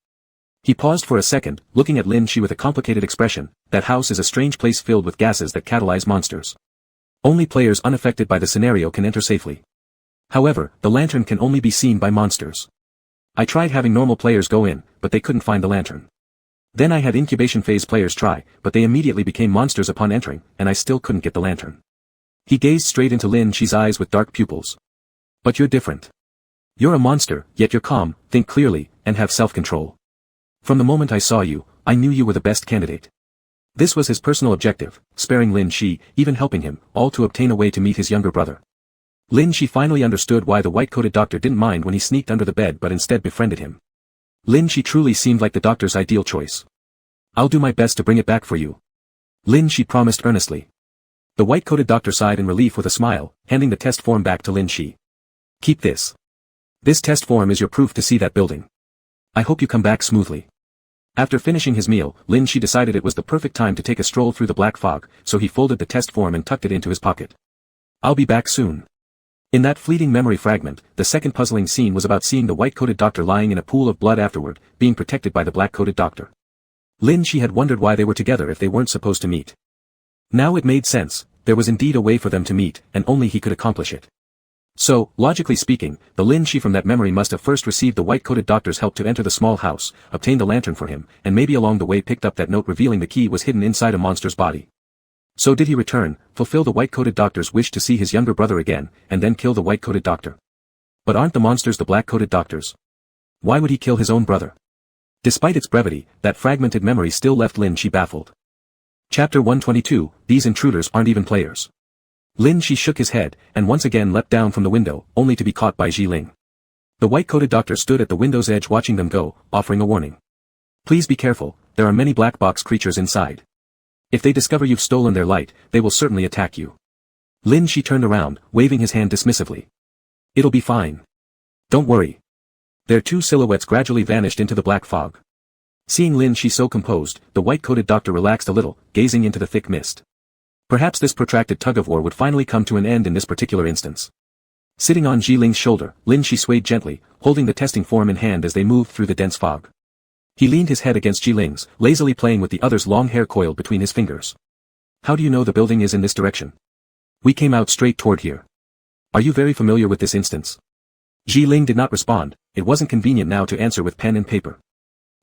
[SPEAKER 1] He paused for a second, looking at Shi with a complicated expression. That house is a strange place filled with gases that catalyze monsters. Only players unaffected by the scenario can enter safely. However, the lantern can only be seen by monsters. I tried having normal players go in, but they couldn't find the lantern. Then I had incubation phase players try, but they immediately became monsters upon entering, and I still couldn't get the lantern. He gazed straight into Shi's eyes with dark pupils. But you're different. You're a monster, yet you're calm, think clearly, and have self-control. From the moment I saw you, I knew you were the best candidate. This was his personal objective, sparing Shi, even helping him, all to obtain a way to meet his younger brother. Shi finally understood why the white-coated doctor didn't mind when he sneaked under the bed but instead befriended him. Shi truly seemed like the doctor's ideal choice. I'll do my best to bring it back for you. Shi promised earnestly. The white-coated doctor sighed in relief with a smile, handing the test form back to Shi. Keep this. This test form is your proof to see that building. I hope you come back smoothly. After finishing his meal, Shi decided it was the perfect time to take a stroll through the black fog, so he folded the test form and tucked it into his pocket. I'll be back soon. In that fleeting memory fragment, the second puzzling scene was about seeing the white-coated doctor lying in a pool of blood afterward, being protected by the black-coated doctor. Shi had wondered why they were together if they weren't supposed to meet. Now it made sense, there was indeed a way for them to meet, and only he could accomplish it. So, logically speaking, the Shi from that memory must have first received the white-coated doctor's help to enter the small house, obtained the lantern for him, and maybe along the way picked up that note revealing the key was hidden inside a monster's body. So did he return, fulfill the white-coated doctor's wish to see his younger brother again, and then kill the white-coated doctor? But aren't the monsters the black-coated doctors? Why would he kill his own brother? Despite its brevity, that fragmented memory still left Shi baffled. Chapter 122, These intruders aren't even players. Shi shook his head, and once again leapt down from the window, only to be caught by Ling. The white-coated doctor stood at the window's edge watching them go, offering a warning. Please be careful, there are many black box creatures inside. If they discover you've stolen their light, they will certainly attack you. Shi turned around, waving his hand dismissively. It'll be fine. Don't worry. Their two silhouettes gradually vanished into the black fog. Seeing Shi so composed, the white-coated doctor relaxed a little, gazing into the thick mist. Perhaps this protracted tug-of-war would finally come to an end in this particular instance. Sitting on Ling's shoulder, Shi swayed gently, holding the testing form in hand as they moved through the dense fog. He leaned his head against Ling's, lazily playing with the other's long hair coiled between his fingers. How do you know the building is in this direction? We came out straight toward here. Are you very familiar with this instance? Ling did not respond, it wasn't convenient now to answer with pen and paper.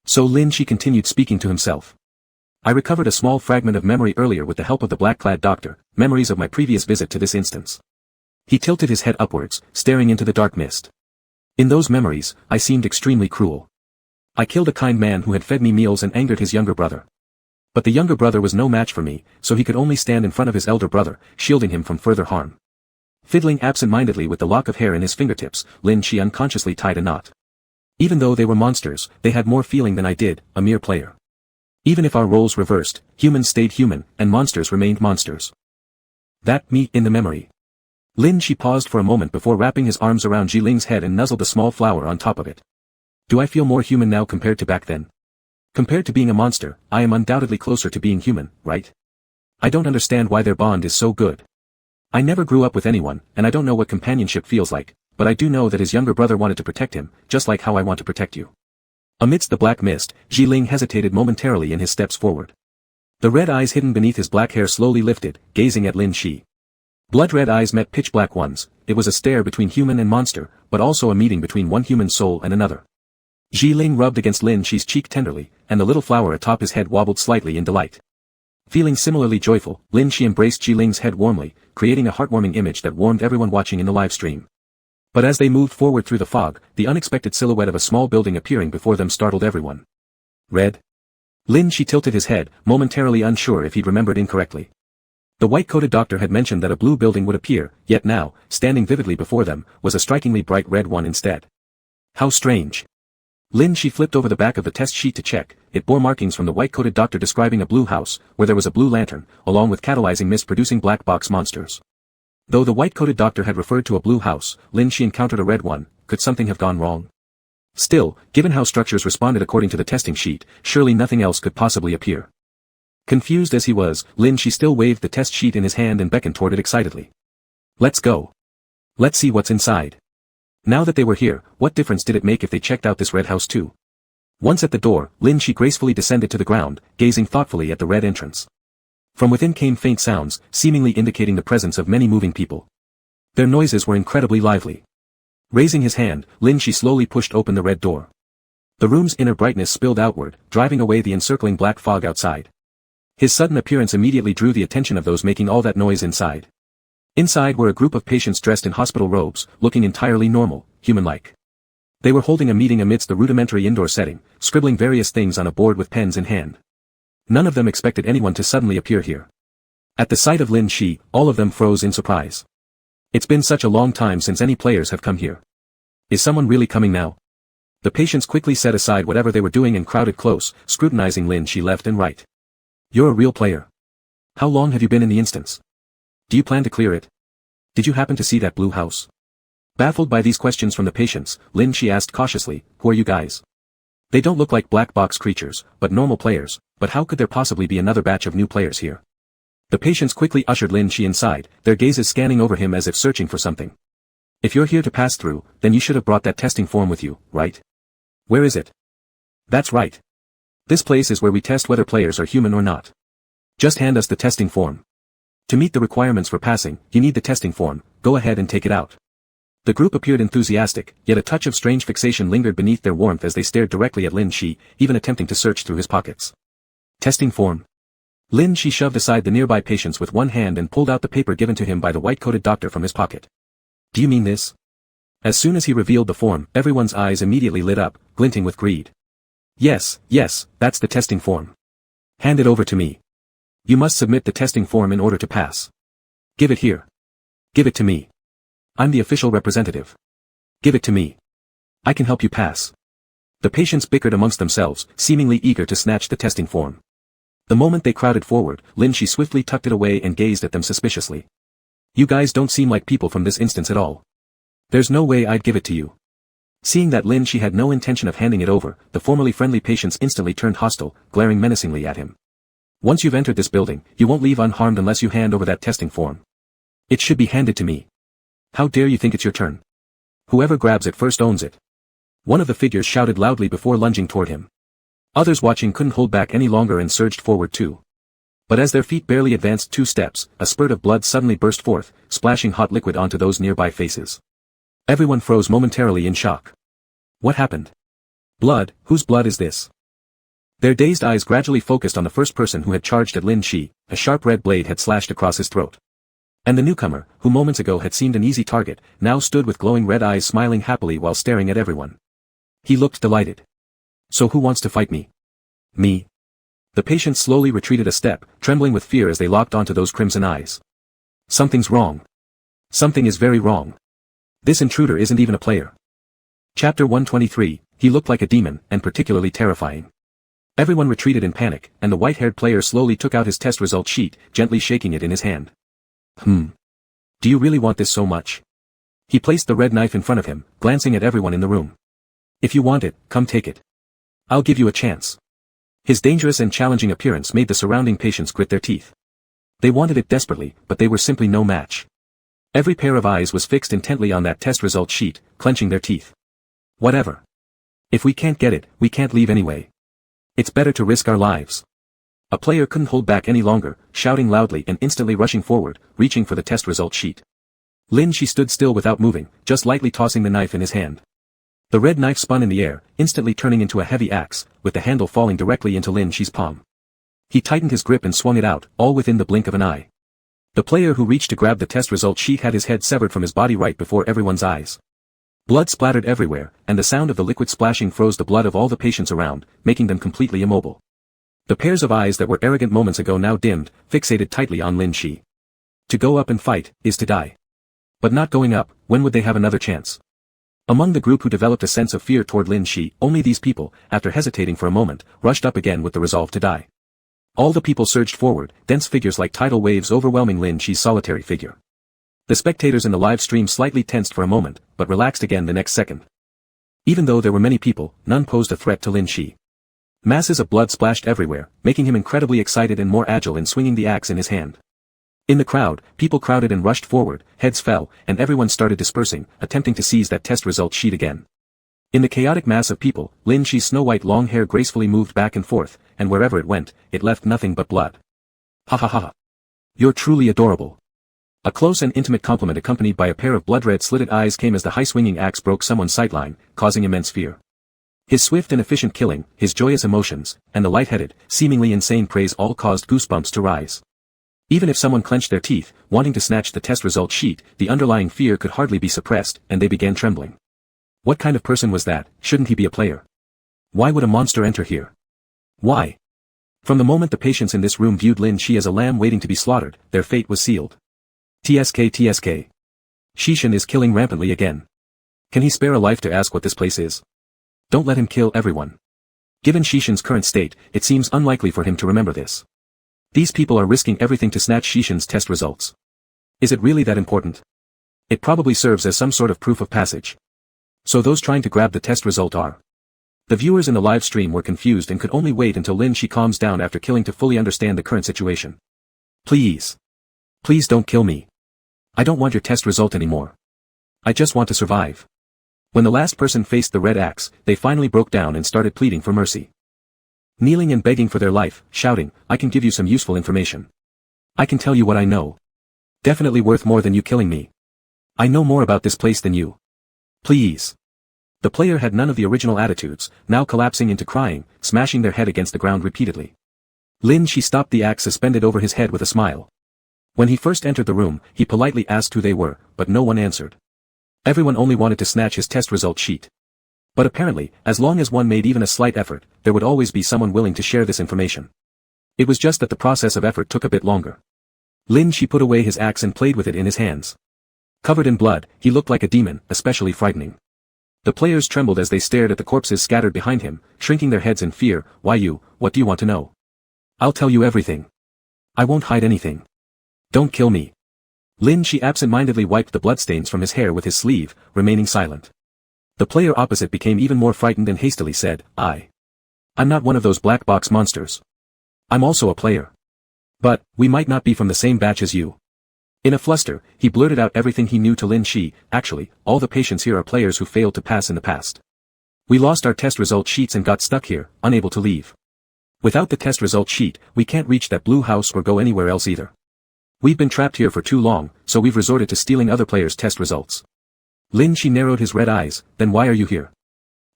[SPEAKER 1] So Shi continued speaking to himself. I recovered a small fragment of memory earlier with the help of the black-clad doctor, memories of my previous visit to this instance. He tilted his head upwards, staring into the dark mist. In those memories, I seemed extremely cruel. I killed a kind man who had fed me meals and angered his younger brother. But the younger brother was no match for me, so he could only stand in front of his elder brother, shielding him from further harm. Fiddling absent-mindedly with the lock of hair in his fingertips, Shi unconsciously tied a knot. Even though they were monsters, they had more feeling than I did, a mere player. Even if our roles reversed, humans stayed human, and monsters remained monsters. That meet in the memory. Shi paused for a moment before wrapping his arms around Ling's head and nuzzled the small flower on top of it. Do I feel more human now compared to back then? Compared to being a monster, I am undoubtedly closer to being human, right? I don't understand why their bond is so good. I never grew up with anyone, and I don't know what companionship feels like, but I do know that his younger brother wanted to protect him, just like how I want to protect you. Amidst the black mist, Ling hesitated momentarily in his steps forward. The red eyes hidden beneath his black hair slowly lifted, gazing at Shi. Blood-red eyes met pitch-black ones. It was a stare between human and monster, but also a meeting between one human soul and another. Ling rubbed against Shi's cheek tenderly, and the little flower atop his head wobbled slightly in delight. Feeling similarly joyful, Shi embraced Ling's head warmly, creating a heartwarming image that warmed everyone watching in the live stream. But as they moved forward through the fog, the unexpected silhouette of a small building appearing before them startled everyone. Red? Lin Shi tilted his head, momentarily unsure if he'd remembered incorrectly. The white-coated doctor had mentioned that a blue building would appear, yet now, standing vividly before them, was a strikingly bright red one instead. How strange. Lin Shi flipped over the back of the test sheet to check. It bore markings from the white-coated doctor describing a blue house, where there was a blue lantern, along with catalyzing mist producing black box monsters. Though the white-coated doctor had referred to a blue house, Lin Shi encountered a red one. Could something have gone wrong? Still, given how structures responded according to the testing sheet, surely nothing else could possibly appear. Confused as he was, Lin Shi still waved the test sheet in his hand and beckoned toward it excitedly. Let's go. Let's see what's inside. Now that they were here, what difference did it make if they checked out this red house too? Once at the door, Lin Shi gracefully descended to the ground, gazing thoughtfully at the red entrance. From within came faint sounds, seemingly indicating the presence of many moving people. Their noises were incredibly lively. Raising his hand, Lin Shi slowly pushed open the red door. The room's inner brightness spilled outward, driving away the encircling black fog outside. His sudden appearance immediately drew the attention of those making all that noise inside. Inside were a group of patients dressed in hospital robes, looking entirely normal, human-like. They were holding a meeting amidst the rudimentary indoor setting, scribbling various things on a board with pens in hand. None of them expected anyone to suddenly appear here. At the sight of Lin Shi, all of them froze in surprise. It's been such a long time since any players have come here. Is someone really coming now? The patients quickly set aside whatever they were doing and crowded close, scrutinizing Lin Shi left and right. You're a real player. How long have you been in the instance? Do you plan to clear it? Did you happen to see that blue house? Baffled by these questions from the patients, Lin Shi asked cautiously, who are you guys? They don't look like black box creatures, but normal players, but how could there possibly be another batch of new players here? The patients quickly ushered Lin Shi inside, their gazes scanning over him as if searching for something. If you're here to pass through, then you should have brought that testing form with you, right? Where is it? That's right. This place is where we test whether players are human or not. Just hand us the testing form. To meet the requirements for passing, you need the testing form, go ahead and take it out. The group appeared enthusiastic, yet a touch of strange fixation lingered beneath their warmth as they stared directly at Lin Shi, even attempting to search through his pockets. Testing form. Lin Shi shoved aside the nearby patients with one hand and pulled out the paper given to him by the white-coated doctor from his pocket. Do you mean this? As soon as he revealed the form, everyone's eyes immediately lit up, glinting with greed. Yes, that's the testing form. Hand it over to me. You must submit the testing form in order to pass. Give it here. Give it to me. I'm the official representative. Give it to me. I can help you pass. The patients bickered amongst themselves, seemingly eager to snatch the testing form. The moment they crowded forward, Lin Shi swiftly tucked it away and gazed at them suspiciously. You guys don't seem like people from this instance at all. There's no way I'd give it to you. Seeing that Lin Shi had no intention of handing it over, the formerly friendly patients instantly turned hostile, glaring menacingly at him. Once you've entered this building, you won't leave unharmed unless you hand over that testing form. It should be handed to me. How dare you think it's your turn? Whoever grabs it first owns it. One of the figures shouted loudly before lunging toward him. Others watching couldn't hold back any longer and surged forward too. But as their feet barely advanced 2 steps, a spurt of blood suddenly burst forth, splashing hot liquid onto those nearby faces. Everyone froze momentarily in shock. What happened? Blood? Whose blood is this? Their dazed eyes gradually focused on the first person who had charged at Lin Shi. A sharp red blade had slashed across his throat. And the newcomer, who moments ago had seemed an easy target, now stood with glowing red eyes smiling happily while staring at everyone. He looked delighted. So who wants to fight me? Me. The patients slowly retreated a step, trembling with fear as they locked onto those crimson eyes. Something's wrong. Something is very wrong. This intruder isn't even a player. Chapter 123, he looked like a demon, and particularly terrifying. Everyone retreated in panic, and the white-haired player slowly took out his test result sheet, gently shaking it in his hand. Do you really want this so much? He placed the red knife in front of him, glancing at everyone in the room. If you want it, come take it. I'll give you a chance. His dangerous and challenging appearance made the surrounding patients grit their teeth. They wanted it desperately, but they were simply no match. Every pair of eyes was fixed intently on that test result sheet, clenching their teeth. Whatever. If we can't get it, we can't leave anyway. It's better to risk our lives. A player couldn't hold back any longer, shouting loudly and instantly rushing forward, reaching for the test result sheet. Lin Shi stood still without moving, just lightly tossing the knife in his hand. The red knife spun in the air, instantly turning into a heavy axe, with the handle falling directly into Lin Shi's palm. He tightened his grip and swung it out, all within the blink of an eye. The player who reached to grab the test result sheet had his head severed from his body right before everyone's eyes. Blood splattered everywhere, and the sound of the liquid splashing froze the blood of all the patients around, making them completely immobile. The pairs of eyes that were arrogant moments ago now dimmed, fixated tightly on Lin Shi. To go up and fight, is to die. But not going up, when would they have another chance? Among the group who developed a sense of fear toward Lin Shi, only these people, after hesitating for a moment, rushed up again with the resolve to die. All the people surged forward, dense figures like tidal waves overwhelming Lin Shi's solitary figure. The spectators in the live stream slightly tensed for a moment, but relaxed again the next second. Even though there were many people, none posed a threat to Lin Shi. Masses of blood splashed everywhere, making him incredibly excited and more agile in swinging the axe in his hand. In the crowd, people crowded and rushed forward, heads fell, and everyone started dispersing, attempting to seize that test result sheet again. In the chaotic mass of people, Lin Shi's snow-white long hair gracefully moved back and forth, and wherever it went, it left nothing but blood. Ha ha ha. You're truly adorable. A close and intimate compliment accompanied by a pair of blood-red slitted eyes came as the high-swinging axe broke someone's sightline, causing immense fear. His swift and efficient killing, his joyous emotions, and the light-headed, seemingly insane praise all caused goosebumps to rise. Even if someone clenched their teeth, wanting to snatch the test result sheet, the underlying fear could hardly be suppressed, and they began trembling. What kind of person was that? Shouldn't he be a player? Why would a monster enter here? Why? From the moment the patients in this room viewed Lin Shi as a lamb waiting to be slaughtered, their fate was sealed. TSK. Shishin is killing rampantly again. Can he spare a life to ask what this place is? Don't let him kill everyone. Given Shishin's current state, it seems unlikely for him to remember this. These people are risking everything to snatch Shishin's test results. Is it really that important? It probably serves as some sort of proof of passage. So those trying to grab the test result are. The viewers in the live stream were confused and could only wait until Lin Shi calms down after killing to fully understand the current situation. Please. Please don't kill me. I don't want your test result anymore. I just want to survive. When the last person faced the red axe, they finally broke down and started pleading for mercy. Kneeling and begging for their life, shouting, I can give you some useful information. I can tell you what I know. Definitely worth more than you killing me. I know more about this place than you. Please. The player had none of the original attitudes, now collapsing into crying, smashing their head against the ground repeatedly. Lin Shi stopped the axe suspended over his head with a smile. When he first entered the room, he politely asked who they were, but no one answered. Everyone only wanted to snatch his test result sheet. But apparently, as long as one made even a slight effort, there would always be someone willing to share this information. It was just that the process of effort took a bit longer. Lin Shi put away his axe and played with it in his hands. Covered in blood, he looked like a demon, especially frightening. The players trembled as they stared at the corpses scattered behind him, shrinking their heads in fear. Why you? What do you want to know? I'll tell you everything. I won't hide anything. Don't kill me. Lin Shi absent-mindedly wiped the bloodstains from his hair with his sleeve, remaining silent. The player opposite became even more frightened and hastily said, I'm not one of those black box monsters. I'm also a player. But, we might not be from the same batch as you. In a fluster, he blurted out everything he knew to Lin Shi. Actually, all the patients here are players who failed to pass in the past. We lost our test result sheets and got stuck here, unable to leave. Without the test result sheet, we can't reach that blue house or go anywhere else either. We've been trapped here for too long, so we've resorted to stealing other players' test results. Lin Shi narrowed his red eyes. Then why are you here?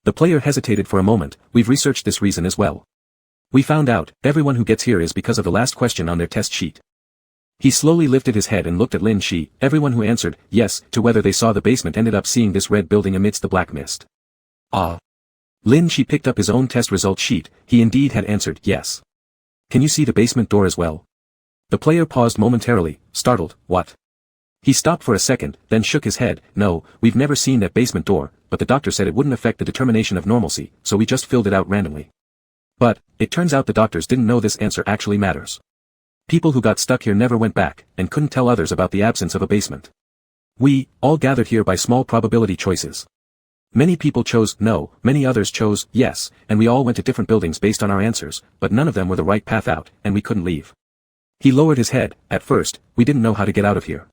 [SPEAKER 1] The player hesitated for a moment. We've researched this reason as well. We found out, everyone who gets here is because of the last question on their test sheet. He slowly lifted his head and looked at Lin Shi. Everyone who answered, yes, to whether they saw the basement ended up seeing this red building amidst the black mist. Lin Shi picked up his own test result sheet. He indeed had answered, yes. Can you see the basement door as well? The player paused momentarily, startled. What? He stopped for a second, then shook his head. No, we've never seen that basement door, but the doctor said it wouldn't affect the determination of normalcy, so we just filled it out randomly. But, it turns out the doctors didn't know this answer actually matters. People who got stuck here never went back, and couldn't tell others about the absence of a basement. We, all gathered here by small probability choices. Many people chose no, many others chose yes, and we all went to different buildings based on our answers, but none of them were the right path out, and we couldn't leave. He lowered his head. At first, we didn't know how to get out of here.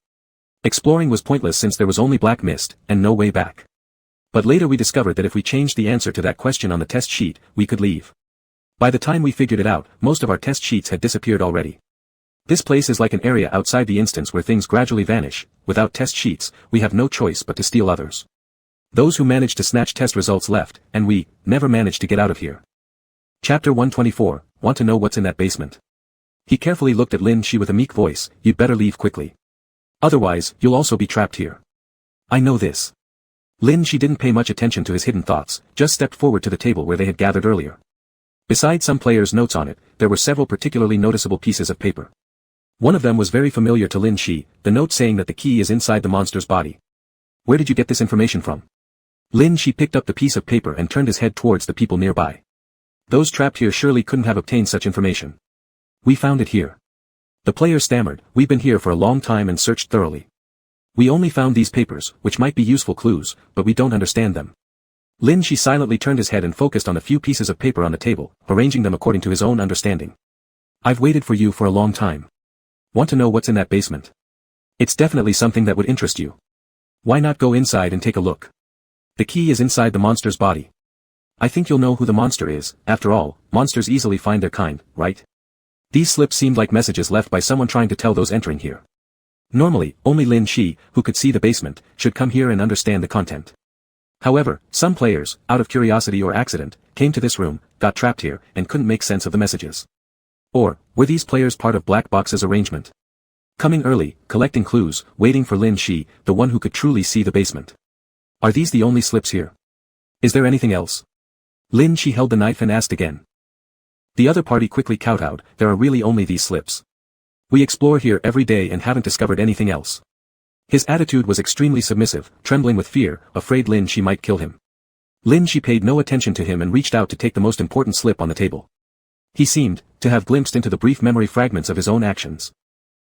[SPEAKER 1] Exploring was pointless since there was only black mist, and no way back. But later we discovered that if we changed the answer to that question on the test sheet, we could leave. By the time we figured it out, most of our test sheets had disappeared already. This place is like an area outside the instance where things gradually vanish. Without test sheets, we have no choice but to steal others. Those who managed to snatch test results left, and we, never managed to get out of here. Chapter 124, Want to know what's in that basement? He carefully looked at Lin Shi with a meek voice. You'd better leave quickly. Otherwise, you'll also be trapped here. I know this. Lin Shi didn't pay much attention to his hidden thoughts, just stepped forward to the table where they had gathered earlier. Besides some players' notes on it, there were several particularly noticeable pieces of paper. One of them was very familiar to Lin Shi, the note saying that the key is inside the monster's body. Where did you get this information from? Lin Shi picked up the piece of paper and turned his head towards the people nearby. Those trapped here surely couldn't have obtained such information. We found it here. The player stammered, we've been here for a long time and searched thoroughly. We only found these papers, which might be useful clues, but we don't understand them. Lin Shi silently turned his head and focused on a few pieces of paper on the table, arranging them according to his own understanding. I've waited for you for a long time. Want to know what's in that basement? It's definitely something that would interest you. Why not go inside and take a look? The key is inside the monster's body. I think you'll know who the monster is. After all, monsters easily find their kind, right? These slips seemed like messages left by someone trying to tell those entering here. Normally, only Lin Shi, who could see the basement, should come here and understand the content. However, some players, out of curiosity or accident, came to this room, got trapped here, and couldn't make sense of the messages. Or, were these players part of Black Box's arrangement? Coming early, collecting clues, waiting for Lin Shi, the one who could truly see the basement. Are these the only slips here? Is there anything else? Lin Shi held the knife and asked again. The other party quickly kowtowed, there are really only these slips. We explore here every day and haven't discovered anything else. His attitude was extremely submissive, trembling with fear, afraid Lin Shi might kill him. Lin Shi paid no attention to him and reached out to take the most important slip on the table. He seemed to have glimpsed into the brief memory fragments of his own actions.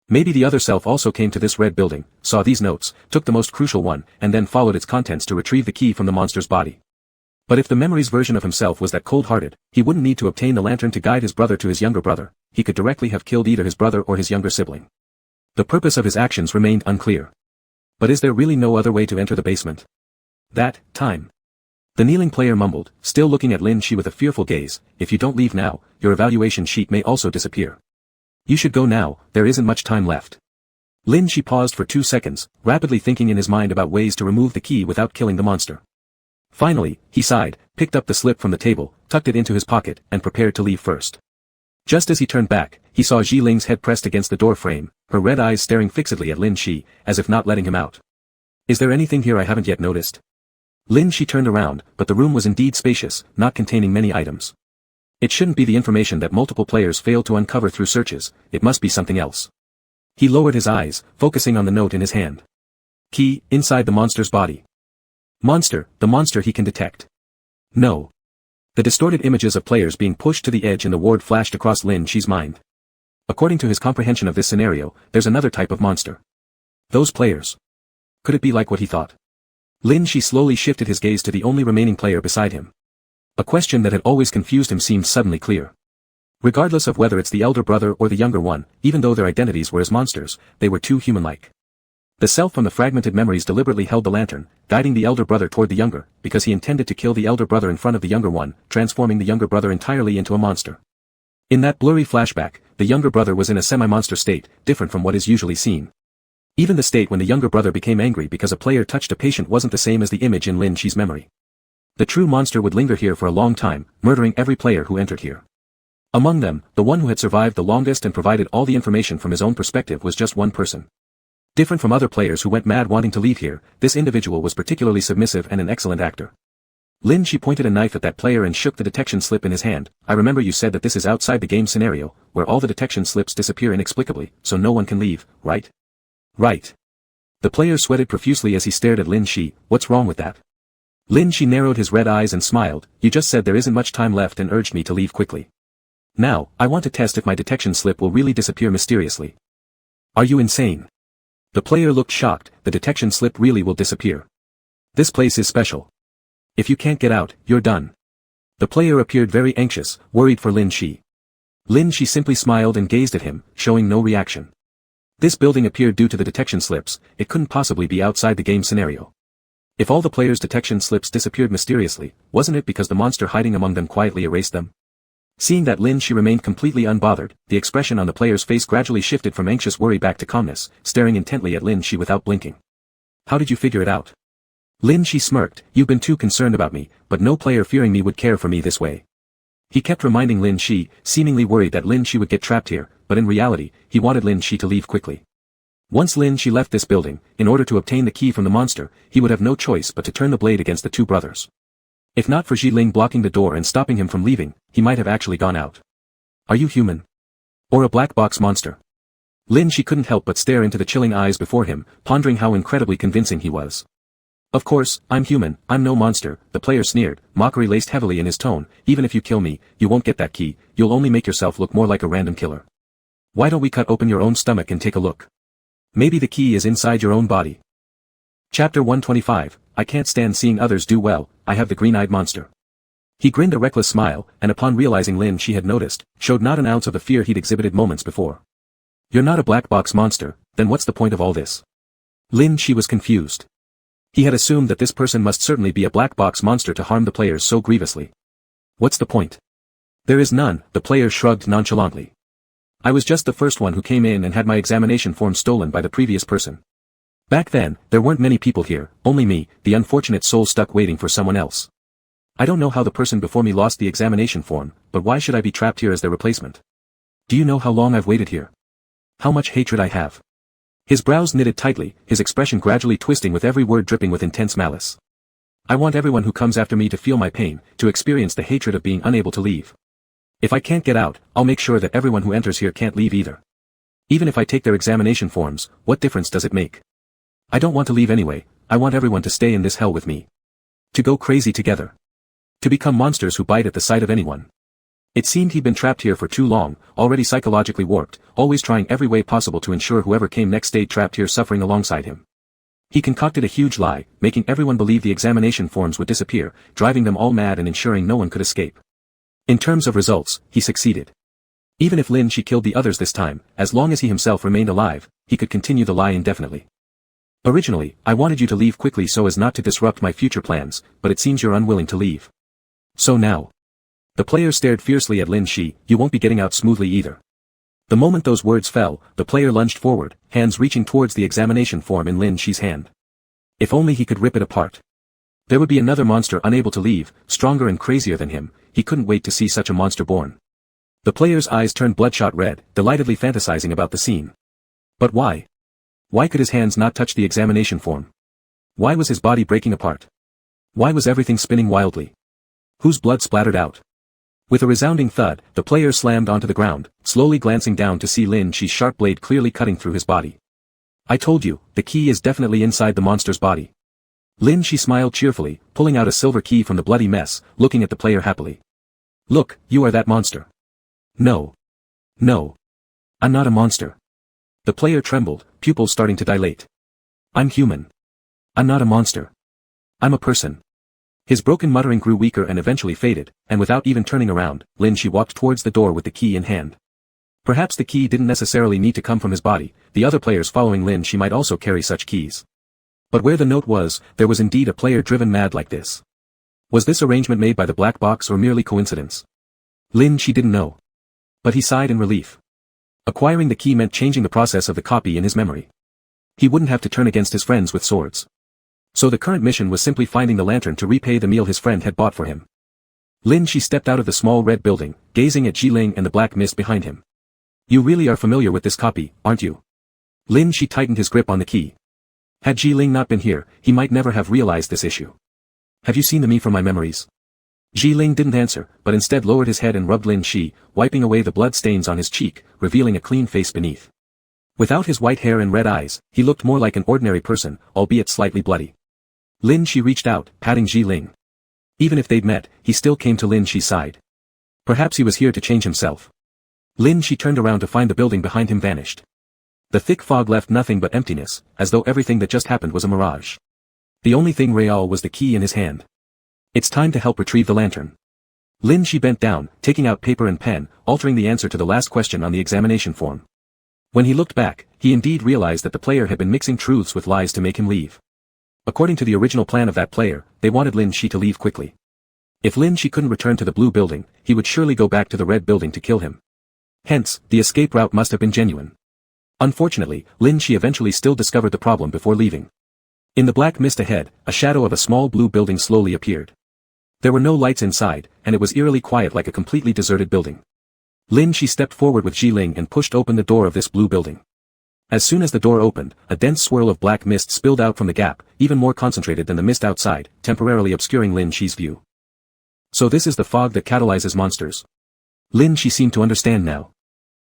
[SPEAKER 1] Maybe the other self also came to this red building, saw these notes, took the most crucial one, and then followed its contents to retrieve the key from the monster's body. But if the memory's version of himself was that cold-hearted, he wouldn't need to obtain the lantern to guide his brother to his younger brother, he could directly have killed either his brother or his younger sibling. The purpose of his actions remained unclear. But is there really no other way to enter the basement? That time. The kneeling player mumbled, still looking at Lin Shi with a fearful gaze, if you don't leave now, your evaluation sheet may also disappear. You should go now, there isn't much time left. Lin Shi paused for 2 seconds, rapidly thinking in his mind about ways to remove the key without killing the monster. Finally, he sighed, picked up the slip from the table, tucked it into his pocket, and prepared to leave first. Just as he turned back, he saw Ji Ling's head pressed against the door frame, her red eyes staring fixedly at Lin Shi, as if not letting him out. Is there anything here I haven't yet noticed? Lin Shi turned around, but the room was indeed spacious, not containing many items. It shouldn't be the information that multiple players failed to uncover through searches, it must be something else. He lowered his eyes, focusing on the note in his hand. Key, inside the monster's body. Monster, the monster he can detect. No. The distorted images of players being pushed to the edge in the ward flashed across Lin Shi's mind. According to his comprehension of this scenario, there's another type of monster. Those players. Could it be like what he thought? Lin Shi slowly shifted his gaze to the only remaining player beside him. A question that had always confused him seemed suddenly clear. Regardless of whether it's the elder brother or the younger one, even though their identities were as monsters, they were too human-like. The self from the fragmented memories deliberately held the lantern, guiding the elder brother toward the younger, because he intended to kill the elder brother in front of the younger one, transforming the younger brother entirely into a monster. In that blurry flashback, the younger brother was in a semi-monster state, different from what is usually seen. Even the state when the younger brother became angry because a player touched a patient wasn't the same as the image in Lin Shi's memory. The true monster would linger here for a long time, murdering every player who entered here. Among them, the one who had survived the longest and provided all the information from his own perspective was just one person. Different from other players who went mad wanting to leave here, this individual was particularly submissive and an excellent actor. Lin Shi pointed a knife at that player and shook the detection slip in his hand. I remember you said that this is outside the game scenario, where all the detection slips disappear inexplicably, so no one can leave, right? Right. The player sweated profusely as he stared at Lin Shi. What's wrong with that? Lin Shi narrowed his red eyes and smiled. You just said there isn't much time left and urged me to leave quickly. Now, I want to test if my detection slip will really disappear mysteriously. Are you insane? The player looked shocked. The detection slip really will disappear. This place is special. If you can't get out, you're done. The player appeared very anxious, worried for Lin Shi. Lin Shi simply smiled and gazed at him, showing no reaction. This building appeared due to the detection slips, it couldn't possibly be outside the game scenario. If all the players' detection slips disappeared mysteriously, wasn't it because the monster hiding among them quietly erased them? Seeing that Lin Shi remained completely unbothered, the expression on the player's face gradually shifted from anxious worry back to calmness, staring intently at Lin Shi without blinking. How did you figure it out? Lin Shi smirked. You've been too concerned about me, but no player fearing me would care for me this way. He kept reminding Lin Shi, seemingly worried that Lin Shi would get trapped here, but in reality, he wanted Lin Shi to leave quickly. Once Lin Shi left this building, in order to obtain the key from the monster, he would have no choice but to turn the blade against the two brothers. If not for Ling blocking the door and stopping him from leaving, he might have actually gone out. Are you human? Or a black box monster? Lin Shi couldn't help but stare into the chilling eyes before him, pondering how incredibly convincing he was. Of course, I'm human, I'm no monster, the player sneered, mockery laced heavily in his tone. Even if you kill me, you won't get that key, you'll only make yourself look more like a random killer. Why don't we cut open your own stomach and take a look? Maybe the key is inside your own body. Chapter 125, I can't stand seeing others do well, I have the green-eyed monster. He grinned a reckless smile, and upon realizing Lin Shi had noticed, showed not an ounce of the fear he'd exhibited moments before. You're not a black box monster, then what's the point of all this? Lin Shi was confused. He had assumed that this person must certainly be a black box monster to harm the players so grievously. What's the point? There is none, the player shrugged nonchalantly. I was just the first one who came in and had my examination form stolen by the previous person. Back then, there weren't many people here, only me, the unfortunate soul stuck waiting for someone else. I don't know how the person before me lost the examination form, but why should I be trapped here as their replacement? Do you know how long I've waited here? How much hatred I have? His brows knitted tightly, his expression gradually twisting with every word dripping with intense malice. I want everyone who comes after me to feel my pain, to experience the hatred of being unable to leave. If I can't get out, I'll make sure that everyone who enters here can't leave either. Even if I take their examination forms, what difference does it make? I don't want to leave anyway, I want everyone to stay in this hell with me. To go crazy together. To become monsters who bite at the sight of anyone. It seemed he'd been trapped here for too long, already psychologically warped, always trying every way possible to ensure whoever came next stayed trapped here suffering alongside him. He concocted a huge lie, making everyone believe the examination forms would disappear, driving them all mad and ensuring no one could escape. In terms of results, he succeeded. Even if Lin Shi killed the others this time, as long as he himself remained alive, he could continue the lie indefinitely. Originally, I wanted you to leave quickly so as not to disrupt my future plans, but it seems you're unwilling to leave. So now. The player stared fiercely at Lin Shi, you won't be getting out smoothly either. The moment those words fell, the player lunged forward, hands reaching towards the examination form in Lin Shi's hand. If only he could rip it apart. There would be another monster unable to leave, stronger and crazier than him, he couldn't wait to see such a monster born. The player's eyes turned bloodshot red, delightedly fantasizing about the scene. But why? Why could his hands not touch the examination form? Why was his body breaking apart? Why was everything spinning wildly? Whose blood splattered out? With a resounding thud, the player slammed onto the ground, slowly glancing down to see Lin Shi's sharp blade clearly cutting through his body. I told you, the key is definitely inside the monster's body. Lin Shi smiled cheerfully, pulling out a silver key from the bloody mess, looking at the player happily. Look, you are that monster. No. No. I'm not a monster. The player trembled, pupils starting to dilate. I'm human. I'm not a monster. I'm a person. His broken muttering grew weaker and eventually faded, and without even turning around, Lin Shi walked towards the door with the key in hand. Perhaps the key didn't necessarily need to come from his body, the other players following Lin Shi might also carry such keys. But where the note was, there was indeed a player driven mad like this. Was this arrangement made by the black box or merely coincidence? Lin Shi didn't know. But he sighed in relief. Acquiring the key meant changing the process of the copy in his memory. He wouldn't have to turn against his friends with swords. So the current mission was simply finding the lantern to repay the meal his friend had bought for him. Lin Shi stepped out of the small red building, gazing at Ling and the black mist behind him. You really are familiar with this copy, aren't you? Lin Shi tightened his grip on the key. Had Ling not been here, he might never have realized this issue. Have you seen the me from my memories? Ling didn't answer, but instead lowered his head and rubbed Lin Shi, wiping away the blood stains on his cheek, revealing a clean face beneath. Without his white hair and red eyes, he looked more like an ordinary person, albeit slightly bloody. Lin Shi reached out, patting Ling. Even if they'd met, he still came to Lin Shi's side. Perhaps he was here to change himself. Lin Shi turned around to find the building behind him vanished. The thick fog left nothing but emptiness, as though everything that just happened was a mirage. The only thing real was the key in his hand. It's time to help retrieve the lantern. Lin Shi bent down, taking out paper and pen, altering the answer to the last question on the examination form. When he looked back, he indeed realized that the player had been mixing truths with lies to make him leave. According to the original plan of that player, they wanted Lin Shi to leave quickly. If Lin Shi couldn't return to the blue building, he would surely go back to the red building to kill him. Hence, the escape route must have been genuine. Unfortunately, Lin Shi eventually still discovered the problem before leaving. In the black mist ahead, a shadow of a small blue building slowly appeared. There were no lights inside, and it was eerily quiet like a completely deserted building. Lin Shi stepped forward with Ling and pushed open the door of this blue building. As soon as the door opened, a dense swirl of black mist spilled out from the gap, even more concentrated than the mist outside, temporarily obscuring Lin Shi's view. So this is the fog that catalyzes monsters. Lin Shi seemed to understand now.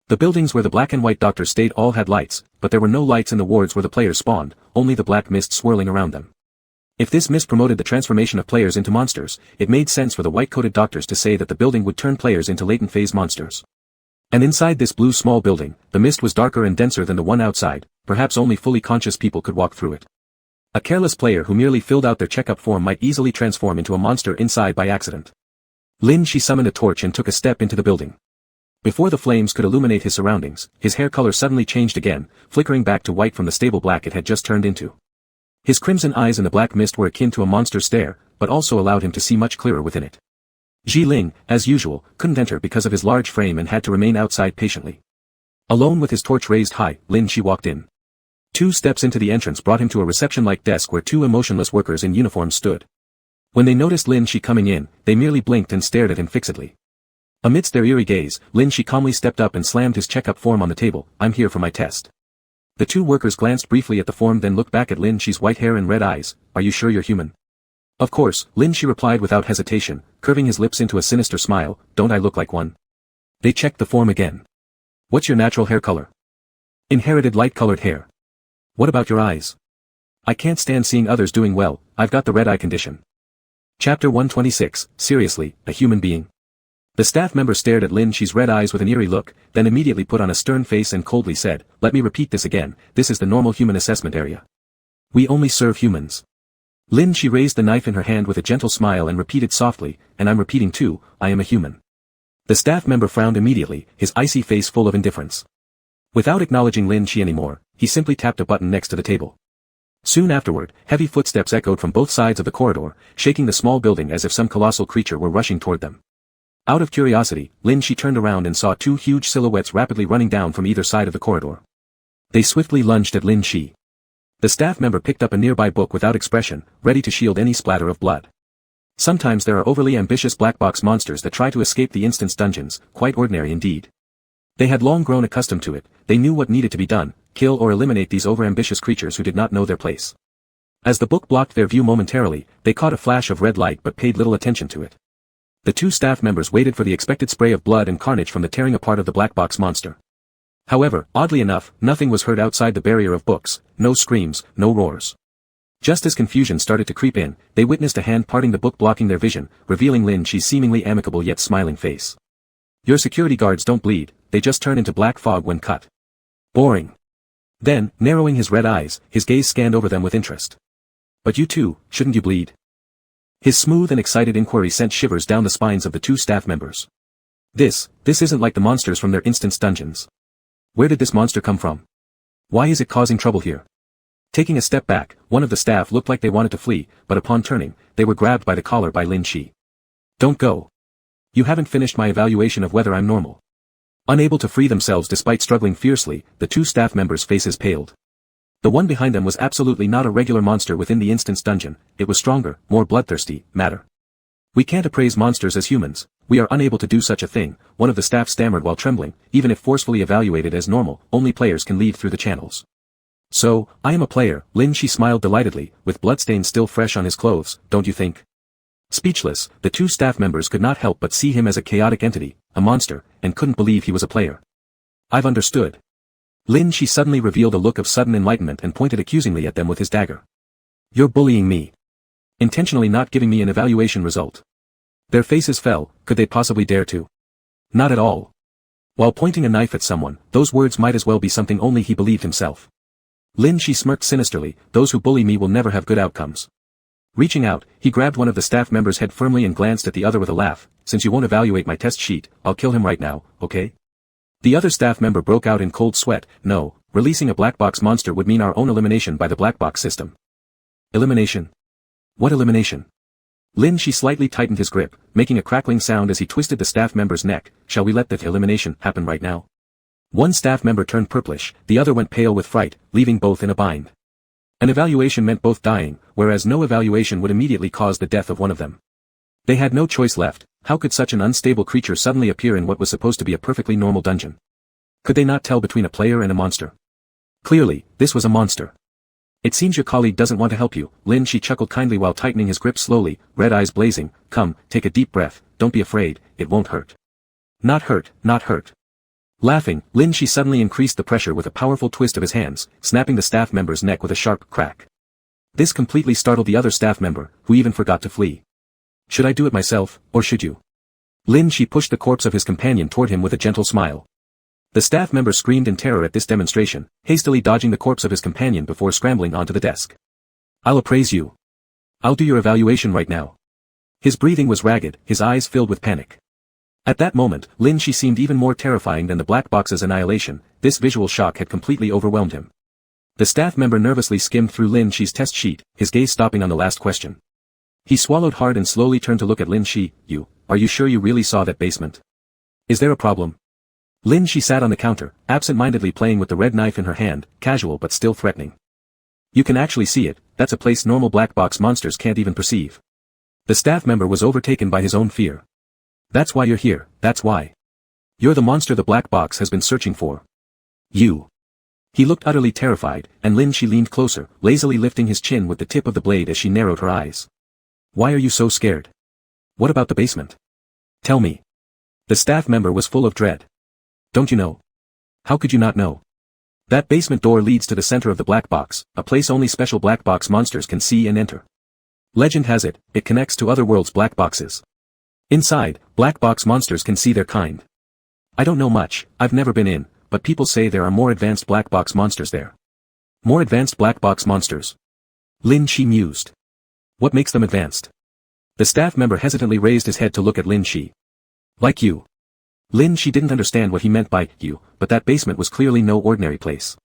[SPEAKER 1] The buildings where the black and white doctors stayed all had lights, but there were no lights in the wards where the players spawned, only the black mist swirling around them. If this mist promoted the transformation of players into monsters, it made sense for the white-coated doctors to say that the building would turn players into latent phase monsters. And inside this blue small building, the mist was darker and denser than the one outside, perhaps only fully conscious people could walk through it. A careless player who merely filled out their checkup form might easily transform into a monster inside by accident. Lin Shi summoned a torch and took a step into the building. Before the flames could illuminate his surroundings, his hair color suddenly changed again, flickering back to white from the stable black it had just turned into. His crimson eyes in the black mist were akin to a monster's stare, but also allowed him to see much clearer within it. Ji Ling, as usual, couldn't enter because of his large frame and had to remain outside patiently. Alone with his torch raised high, Lin Shi walked in. 2 steps into the entrance brought him to a reception-like desk where 2 emotionless workers in uniform stood. When they noticed Lin Shi coming in, they merely blinked and stared at him fixedly. Amidst their eerie gaze, Lin Shi calmly stepped up and slammed his checkup form on the table. "I'm here for my test." The 2 workers glanced briefly at the form, then looked back at Lin Shi's white hair and red eyes. "Are you sure you're human?" "Of course," Lin Shi replied without hesitation, curving his lips into a sinister smile. "Don't I look like one?" They checked the form again. "What's your natural hair color?" "Inherited light-colored hair." "What about your eyes?" "I can't stand seeing others doing well, I've got the red eye condition." Chapter 126, Seriously, a Human Being. The staff member stared at Lin Shi's red eyes with an eerie look, then immediately put on a stern face and coldly said, "Let me repeat this again, this is the normal human assessment area. We only serve humans." Lin Shi raised the knife in her hand with a gentle smile and repeated softly, "And I'm repeating too, I am a human." The staff member frowned immediately, his icy face full of indifference. Without acknowledging Lin Shi anymore, he simply tapped a button next to the table. Soon afterward, heavy footsteps echoed from both sides of the corridor, shaking the small building as if some colossal creature were rushing toward them. Out of curiosity, Lin Shi turned around and saw 2 huge silhouettes rapidly running down from either side of the corridor. They swiftly lunged at Lin Shi. The staff member picked up a nearby book without expression, ready to shield any splatter of blood. Sometimes there are overly ambitious black box monsters that try to escape the instance dungeons, quite ordinary indeed. They had long grown accustomed to it, they knew what needed to be done, kill or eliminate these overambitious creatures who did not know their place. As the book blocked their view momentarily, they caught a flash of red light but paid little attention to it. The 2 staff members waited for the expected spray of blood and carnage from the tearing apart of the black box monster. However, oddly enough, nothing was heard outside the barrier of books, no screams, no roars. Just as confusion started to creep in, they witnessed a hand parting the book blocking their vision, revealing Lin Shi's seemingly amicable yet smiling face. "Your security guards don't bleed, they just turn into black fog when cut." "Boring." Then, narrowing his red eyes, his gaze scanned over them with interest. "But you too, shouldn't you bleed?" His smooth and excited inquiry sent shivers down the spines of the 2 staff members. This isn't like the monsters from their instance dungeons. Where did this monster come from? Why is it causing trouble here? Taking a step back, one of the staff looked like they wanted to flee, but upon turning, they were grabbed by the collar by Lin Shi. "Don't go. You haven't finished my evaluation of whether I'm normal." Unable to free themselves despite struggling fiercely, the 2 staff members' faces paled. The one behind them was absolutely not a regular monster within the instance dungeon, it was stronger, more bloodthirsty, madder. "We can't appraise monsters as humans, we are unable to do such a thing," one of the staff stammered while trembling. "Even if forcefully evaluated as normal, only players can leave through the channels." "So, I am a player," Lin Shi smiled delightedly, with bloodstains still fresh on his clothes, "don't you think?" Speechless, the 2 staff members could not help but see him as a chaotic entity, a monster, and couldn't believe he was a player. "I've understood." Lin Shi suddenly revealed a look of sudden enlightenment and pointed accusingly at them with his dagger. "You're bullying me. Intentionally not giving me an evaluation result." Their faces fell. Could they possibly dare to? Not at all. While pointing a knife at someone, those words might as well be something only he believed himself. Lin Shi smirked sinisterly, "Those who bully me will never have good outcomes." Reaching out, he grabbed one of the staff members' head firmly and glanced at the other with a laugh. "Since you won't evaluate my test sheet, I'll kill him right now, okay?" The other staff member broke out in cold sweat. "No, releasing a black box monster would mean our own elimination by the black box system." "Elimination? What elimination?" Lin Shi slightly tightened his grip, making a crackling sound as he twisted the staff member's neck. "Shall we let the elimination happen right now?" One staff member turned purplish, the other went pale with fright, leaving both in a bind. An evaluation meant both dying, whereas no evaluation would immediately cause the death of one of them. They had no choice left. How could such an unstable creature suddenly appear in what was supposed to be a perfectly normal dungeon? Could they not tell between a player and a monster? Clearly, this was a monster. It seems your colleague doesn't want to help you, Lin Shi chuckled kindly while tightening his grip slowly, red eyes blazing. Come, take a deep breath, don't be afraid, it won't hurt. Not hurt, not hurt. Laughing, Lin Shi suddenly increased the pressure with a powerful twist of his hands, snapping the staff member's neck with a sharp crack. This completely startled the other staff member, who even forgot to flee. Should I do it myself, or should you? Lin Shi pushed the corpse of his companion toward him with a gentle smile. The staff member screamed in terror at this demonstration, hastily dodging the corpse of his companion before scrambling onto the desk. I'll appraise you. I'll do your evaluation right now. His breathing was ragged, his eyes filled with panic. At that moment, Lin Shi seemed even more terrifying than the black box's annihilation. This visual shock had completely overwhelmed him. The staff member nervously skimmed through Lin Shi's test sheet, his gaze stopping on the last question. He swallowed hard and slowly turned to look at Lin Shi. Are you sure you really saw that basement? Is there a problem? Lin Shi sat on the counter, absent-mindedly playing with the red knife in her hand, casual but still threatening. You can actually see it, that's a place normal black box monsters can't even perceive. The staff member was overtaken by his own fear. That's why you're here, that's why. You're the monster the black box has been searching for. You. He looked utterly terrified, and Lin Shi leaned closer, lazily lifting his chin with the tip of the blade as she narrowed her eyes. Why are you so scared? What about the basement? Tell me. The staff member was full of dread. Don't you know? How could you not know? That basement door leads to the center of the black box, a place only special black box monsters can see and enter. Legend has it, it connects to other worlds' black boxes. Inside, black box monsters can see their kind. I don't know much, I've never been in, but people say there are more advanced black box monsters there. More advanced black box monsters. Lin Shi mused. What makes them advanced? The staff member hesitantly raised his head to look at Lin Shi. Like you. Lin Shi didn't understand what he meant by you, but that basement was clearly no ordinary place.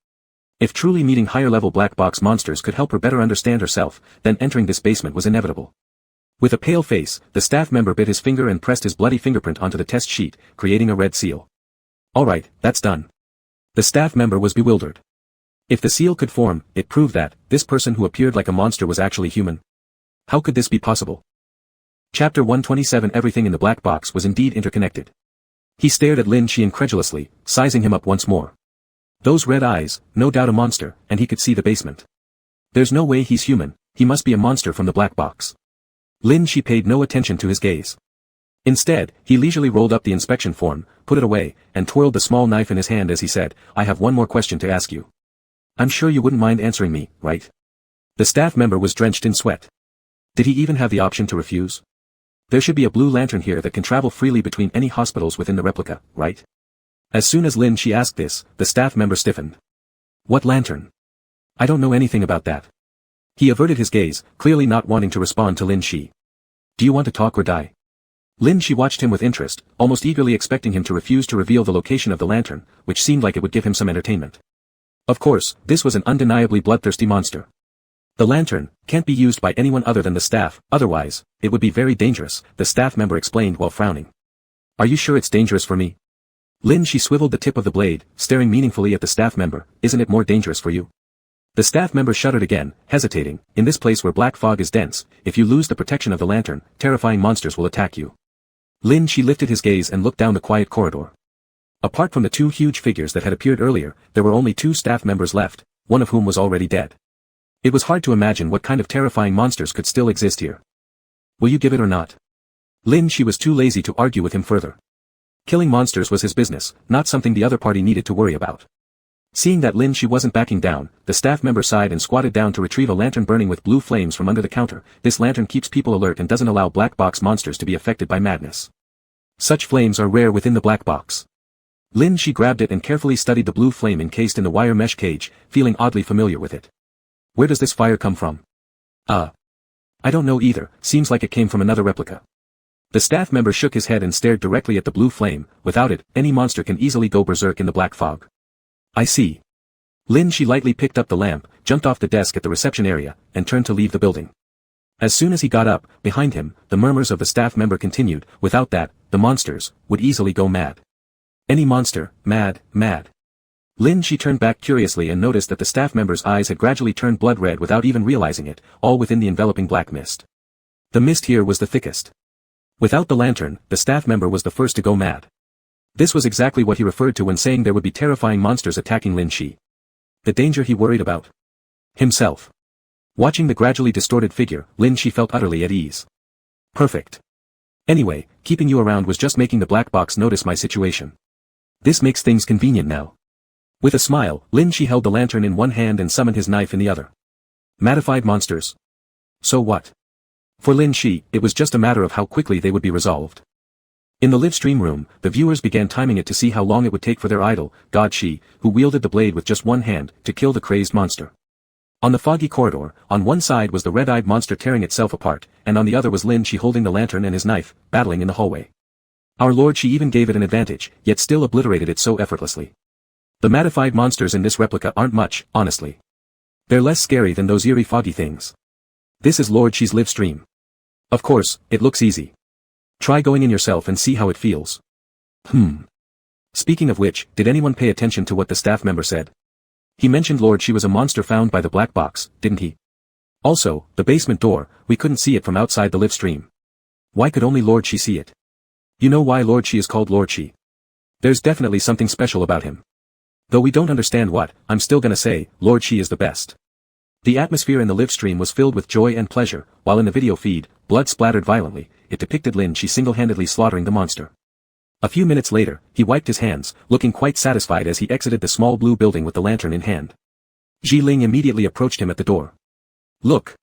[SPEAKER 1] If truly meeting higher-level black box monsters could help her better understand herself, then entering this basement was inevitable. With a pale face, the staff member bit his finger and pressed his bloody fingerprint onto the test sheet, creating a red seal. Alright, that's done. The staff member was bewildered. If the seal could form, it proved that, this person who appeared like a monster was actually human. How could this be possible? Chapter 127 Everything in the black box was indeed interconnected. He stared at Lin Shi incredulously, sizing him up once more. Those red eyes, no doubt a monster, and he could see the basement. There's no way he's human, he must be a monster from the black box. Lin Shi paid no attention to his gaze. Instead, he leisurely rolled up the inspection form, put it away, and twirled the small knife in his hand as he said, I have one more question to ask you. I'm sure you wouldn't mind answering me, right? The staff member was drenched in sweat. Did he even have the option to refuse? There should be a blue lantern here that can travel freely between any hospitals within the replica, right? As soon as Lin Shi asked this, the staff member stiffened. What lantern? I don't know anything about that. He averted his gaze, clearly not wanting to respond to Lin Shi. Do you want to talk or die? Lin Shi watched him with interest, almost eagerly expecting him to refuse to reveal the location of the lantern, which seemed like it would give him some entertainment. Of course, this was an undeniably bloodthirsty monster. The lantern can't be used by anyone other than the staff, otherwise, it would be very dangerous, the staff member explained while frowning. Are you sure it's dangerous for me? Lin Shi swiveled the tip of the blade, staring meaningfully at the staff member. Isn't it more dangerous for you? The staff member shuddered again, hesitating. In this place where black fog is dense, if you lose the protection of the lantern, terrifying monsters will attack you. Lin Shi lifted his gaze and looked down the quiet corridor. Apart from the two huge figures that had appeared earlier, there were only two staff members left, one of whom was already dead. It was hard to imagine what kind of terrifying monsters could still exist here. Will you give it or not? Lin Shi was too lazy to argue with him further. Killing monsters was his business, not something the other party needed to worry about. Seeing that Lin Shi wasn't backing down, the staff member sighed and squatted down to retrieve a lantern burning with blue flames from under the counter. This lantern keeps people alert and doesn't allow black box monsters to be affected by madness. Such flames are rare within the black box. Lin Shi grabbed it and carefully studied the blue flame encased in the wire mesh cage, feeling oddly familiar with it. Where does this fire come from? I don't know either, seems like it came from another replica. The staff member shook his head and stared directly at the blue flame. Without it, any monster can easily go berserk in the black fog. I see. Lin Shi lightly picked up the lamp, jumped off the desk at the reception area, and turned to leave the building. As soon as he got up, behind him, the murmurs of the staff member continued. Without that, the monsters would easily go mad. Any monster, mad. Lin Shi turned back curiously and noticed that the staff member's eyes had gradually turned blood red without even realizing it, all within the enveloping black mist. The mist here was the thickest. Without the lantern, the staff member was the first to go mad. This was exactly what he referred to when saying there would be terrifying monsters attacking Lin Shi. The danger he worried about? Himself. Watching the gradually distorted figure, she felt utterly at ease. Perfect. Anyway, keeping you around was just making the black box notice my situation. This makes things convenient now. With a smile, she held the lantern in one hand and summoned his knife in the other. Mattified monsters. So what? For it was just a matter of how quickly they would be resolved. In the live stream room, the viewers began timing it to see how long it would take for their idol, God who wielded the blade with just one hand, to kill the crazed monster. On the foggy corridor, on one side was the red-eyed monster tearing itself apart, and on the other was holding the lantern and his knife, battling in the hallway. Our Lord even gave it an advantage, yet still obliterated it so effortlessly. The mattified monsters in this replica aren't much, honestly. They're less scary than those eerie foggy things. This is Lord live stream. Of course, it looks easy. Try going in yourself and see how it feels. Speaking of which, did anyone pay attention to what the staff member said? He mentioned Lord was a monster found by the black box, didn't he? Also, the basement door, we couldn't see it from outside the live stream. Why could only Lord see it? You know why Lord is called Lord? There's definitely something special about him. Though we don't understand what, I'm still gonna say, Lord is the best. The atmosphere in the live stream was filled with joy and pleasure, while in the video feed, blood splattered violently, it depicted single-handedly slaughtering the monster. A few minutes later, he wiped his hands, looking quite satisfied as he exited the small blue building with the lantern in hand. Ling immediately approached him at the door. Look.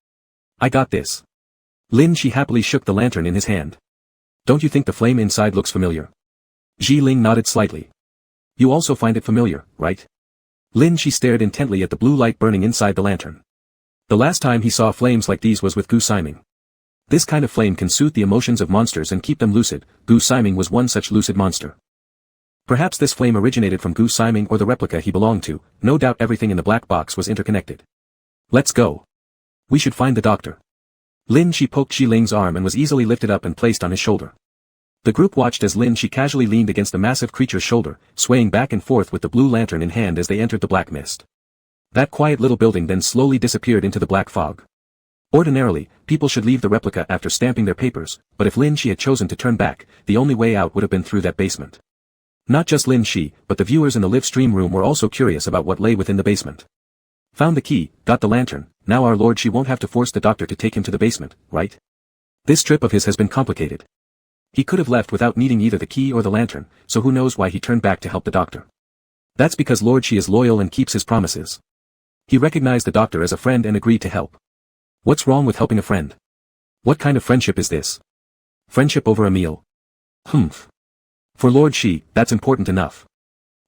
[SPEAKER 1] I got this. She happily shook the lantern in his hand. Don't you think the flame inside looks familiar? Ling nodded slightly. You also find it familiar, right? She stared intently at the blue light burning inside the lantern. The last time he saw flames like these was with Gu Siming. This kind of flame can soothe the emotions of monsters and keep them lucid. Gu Siming was one such lucid monster. Perhaps this flame originated from Gu Siming or the replica he belonged to, no doubt everything in the black box was interconnected. Let's go. We should find the doctor. She poked Ling's arm and was easily lifted up and placed on his shoulder. The group watched as she casually leaned against the massive creature's shoulder, swaying back and forth with the blue lantern in hand as they entered the black mist. That quiet little building then slowly disappeared into the black fog. Ordinarily, people should leave the replica after stamping their papers, but if had chosen to turn back, the only way out would have been through that basement. Not just but the viewers in the live stream room were also curious about what lay within the basement. Found the key, got the lantern, now our Lord won't have to force the doctor to take him to the basement, right? This trip of his has been complicated. He could have left without needing either the key or the lantern, so who knows why he turned back to help the doctor. That's because Lord is loyal and keeps his promises. He recognized the doctor as a friend and agreed to help. What's wrong with helping a friend? What kind of friendship is this? Friendship over a meal? For Lord that's important enough.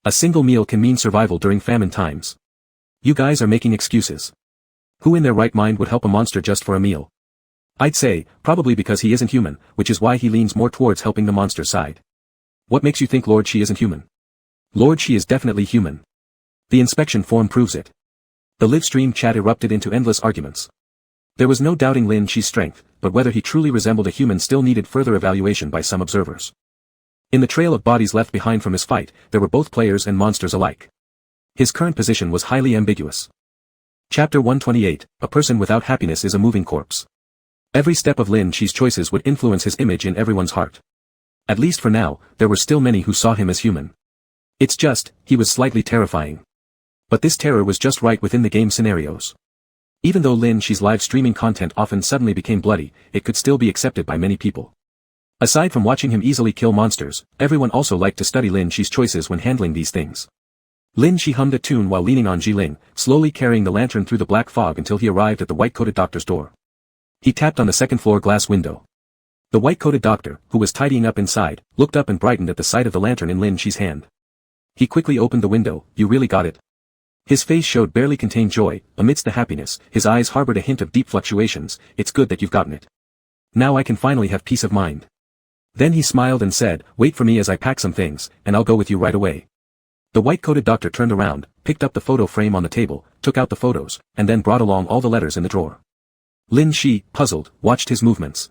[SPEAKER 1] A single meal can mean survival during famine times. You guys are making excuses. Who in their right mind would help a monster just for a meal? I'd say, probably because he isn't human, which is why he leans more towards helping the monster's side. What makes you think Lord isn't human? Lord is definitely human. The inspection form proves it. The live stream chat erupted into endless arguments. There was no doubting Shi's strength, but whether he truly resembled a human still needed further evaluation by some observers. In the trail of bodies left behind from his fight, there were both players and monsters alike. His current position was highly ambiguous. Chapter 128, A person without happiness is a moving corpse. Every step of Shi's choices would influence his image in everyone's heart. At least for now, there were still many who saw him as human. It's just, he was slightly terrifying. But this terror was just right within the game scenarios. Even though Shi's live streaming content often suddenly became bloody, it could still be accepted by many people. Aside from watching him easily kill monsters, everyone also liked to study Shi's choices when handling these things. Shi hummed a tune while leaning on Ling, slowly carrying the lantern through the black fog until he arrived at the white-coated doctor's door. He tapped on the second-floor glass window. The white-coated doctor, who was tidying up inside, looked up and brightened at the sight of the lantern in Shi's hand. He quickly opened the window. You really got it? His face showed barely contained joy. Amidst the happiness, his eyes harbored a hint of deep fluctuations. It's good that you've gotten it. Now I can finally have peace of mind. Then he smiled and said, wait for me as I pack some things, and I'll go with you right away. The white-coated doctor turned around, picked up the photo frame on the table, took out the photos, and then brought along all the letters in the drawer. Shi, puzzled, watched his movements.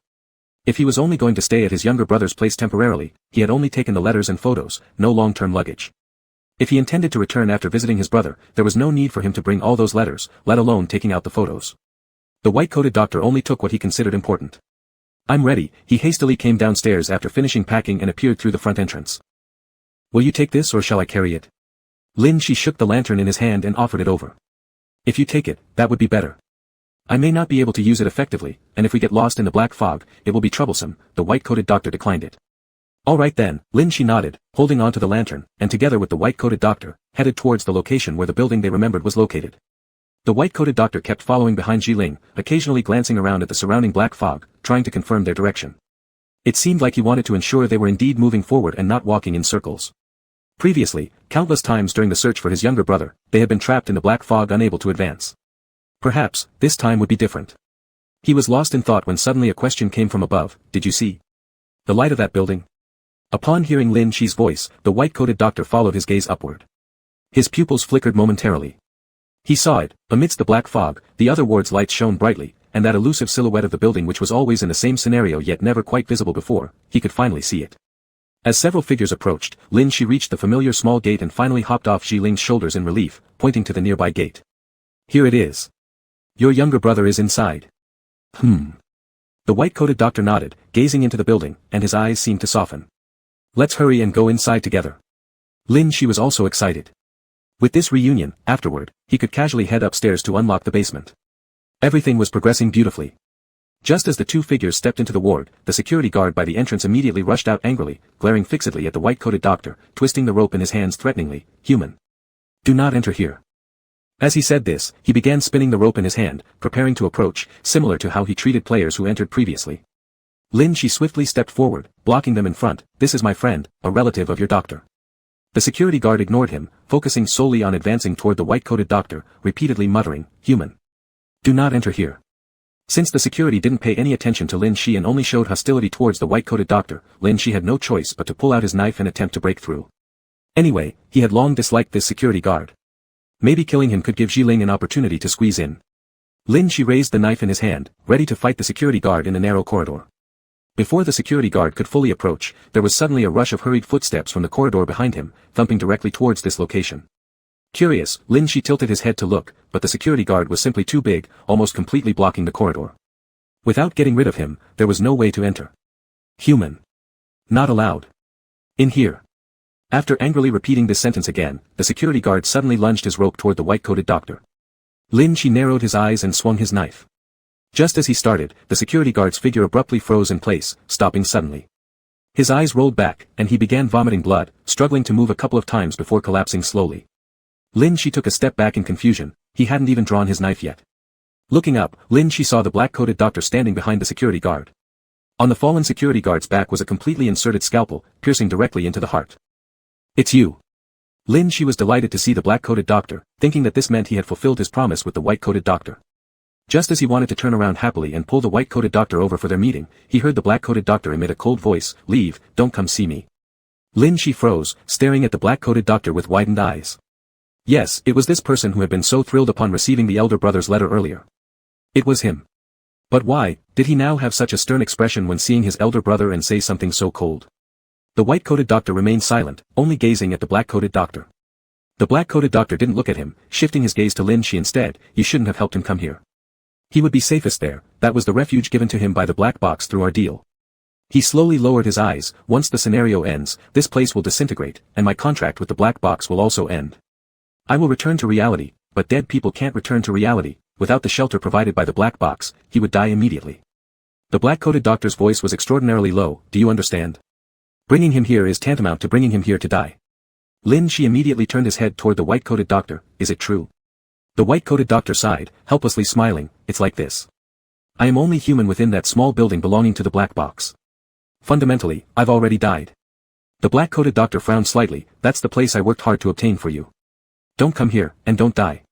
[SPEAKER 1] If he was only going to stay at his younger brother's place temporarily, he had only taken the letters and photos, no long-term luggage. If he intended to return after visiting his brother, there was no need for him to bring all those letters, let alone taking out the photos. The white-coated doctor only took what he considered important. I'm ready. He hastily came downstairs after finishing packing and appeared through the front entrance. Will you take this or shall I carry it? Lin Shi shook the lantern in his hand and offered it over. If you take it, that would be better. I may not be able to use it effectively, and if we get lost in the black fog, it will be troublesome. The white-coated doctor declined it. All right then, Lin Shi nodded, holding onto the lantern, and together with the white-coated doctor, headed towards the location where the building they remembered was located. The white-coated doctor kept following behind Jiling, occasionally glancing around at the surrounding black fog, trying to confirm their direction. It seemed like he wanted to ensure they were indeed moving forward and not walking in circles. Previously, countless times during the search for his younger brother, they had been trapped in the black fog unable to advance. Perhaps, this time would be different. He was lost in thought when suddenly a question came from above. Did you see the light of that building? Upon hearing Lin Shi's voice, the white-coated doctor followed his gaze upward. His pupils flickered momentarily. He saw it, amidst the black fog, the other ward's lights shone brightly, and that elusive silhouette of the building which was always in the same scenario yet never quite visible before, he could finally see it. As several figures approached, Lin Shi reached the familiar small gate and finally hopped off Jiling's shoulders in relief, pointing to the nearby gate. Here it is. Your younger brother is inside. The white-coated doctor nodded, gazing into the building, and his eyes seemed to soften. Let's hurry and go inside together. Lin Shi was also excited. With this reunion, afterward, he could casually head upstairs to unlock the basement. Everything was progressing beautifully. Just as the two figures stepped into the ward, the security guard by the entrance immediately rushed out angrily, glaring fixedly at the white-coated doctor, twisting the rope in his hands threateningly. Human. Do not enter here. As he said this, he began spinning the rope in his hand, preparing to approach, similar to how he treated players who entered previously. Lin Shi swiftly stepped forward, blocking them in front. This is my friend, a relative of your doctor. The security guard ignored him, focusing solely on advancing toward the white-coated doctor, repeatedly muttering, human. Do not enter here. Since the security didn't pay any attention to Lin Shi and only showed hostility towards the white-coated doctor, Lin Shi had no choice but to pull out his knife and attempt to break through. Anyway, he had long disliked this security guard. Maybe killing him could give Jiling an opportunity to squeeze in. Lin Shi raised the knife in his hand, ready to fight the security guard in the narrow corridor. Before the security guard could fully approach, there was suddenly a rush of hurried footsteps from the corridor behind him, thumping directly towards this location. Curious, Lin Shi tilted his head to look, but the security guard was simply too big, almost completely blocking the corridor. Without getting rid of him, there was no way to enter. Human. Not allowed. In here. After angrily repeating this sentence again, the security guard suddenly lunged his rope toward the white-coated doctor. Lin Shi narrowed his eyes and swung his knife. Just as he started, the security guard's figure abruptly froze in place, stopping suddenly. His eyes rolled back, and he began vomiting blood, struggling to move a couple of times before collapsing slowly. Lin Shi took a step back in confusion. He hadn't even drawn his knife yet. Looking up, Lin Shi saw the black-coated doctor standing behind the security guard. On the fallen security guard's back was a completely inserted scalpel, piercing directly into the heart. It's you. Lin Shi was delighted to see the black-coated doctor, thinking that this meant he had fulfilled his promise with the white-coated doctor. Just as he wanted to turn around happily and pull the white-coated doctor over for their meeting, he heard the black-coated doctor emit a cold voice, leave, don't come see me. Lin Shi froze, staring at the black-coated doctor with widened eyes. Yes, it was this person who had been so thrilled upon receiving the elder brother's letter earlier. It was him. But why did he now have such a stern expression when seeing his elder brother and say something so cold? The white-coated doctor remained silent, only gazing at the black-coated doctor. The black-coated doctor didn't look at him, shifting his gaze to Lin Shi instead. You shouldn't have helped him come here. He would be safest there. That was the refuge given to him by the black box through our deal. He slowly lowered his eyes. Once the scenario ends, this place will disintegrate, and my contract with the black box will also end. I will return to reality, but dead people can't return to reality. Without the shelter provided by the black box, he would die immediately. The black-coated doctor's voice was extraordinarily low. Do you understand? Bringing him here is tantamount to bringing him here to die. Lin Shi immediately turned his head toward the white-coated doctor. Is it true? The white-coated doctor sighed, helplessly smiling. It's like this. I am only human within that small building belonging to the black box. Fundamentally, I've already died. The black-coated doctor frowned slightly. That's the place I worked hard to obtain for you. Don't come here, and don't die.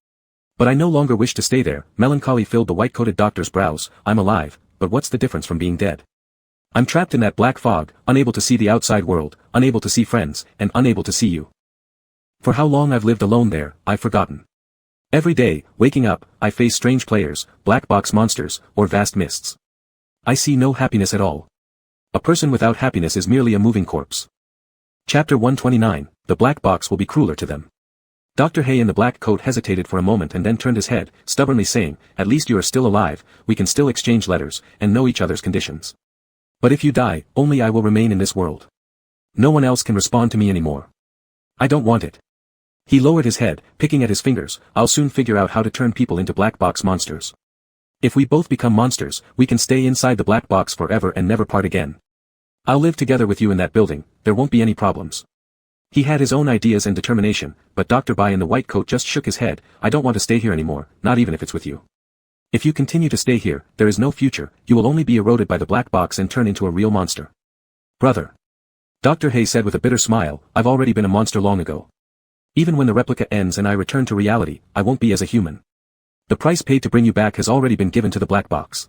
[SPEAKER 1] But I no longer wish to stay there. Melancholy filled the white-coated doctor's brows. I'm alive, but what's the difference from being dead? I'm trapped in that black fog, unable to see the outside world, unable to see friends, and unable to see you. For how long I've lived alone there, I've forgotten. Every day, waking up, I face strange players, black box monsters, or vast mists. I see no happiness at all. A person without happiness is merely a moving corpse. Chapter 129, The Black Box will be crueler to them. Dr. Hay in the black coat hesitated for a moment and then turned his head, stubbornly saying, At least you are still alive, we can still exchange letters, and know each other's conditions. But if you die, only I will remain in this world. No one else can respond to me anymore. I don't want it. He lowered his head, picking at his fingers. I'll soon figure out how to turn people into black box monsters. If we both become monsters, we can stay inside the black box forever and never part again. I'll live together with you in that building, there won't be any problems. He had his own ideas and determination, but Dr. Bai in the white coat just shook his head. I don't want to stay here anymore, not even if it's with you. If you continue to stay here, there is no future, you will only be eroded by the black box and turn into a real monster. Brother. Dr. Hay said with a bitter smile, I've already been a monster long ago. Even when the replica ends and I return to reality, I won't be as a human. The price paid to bring you back has already been given to the black box.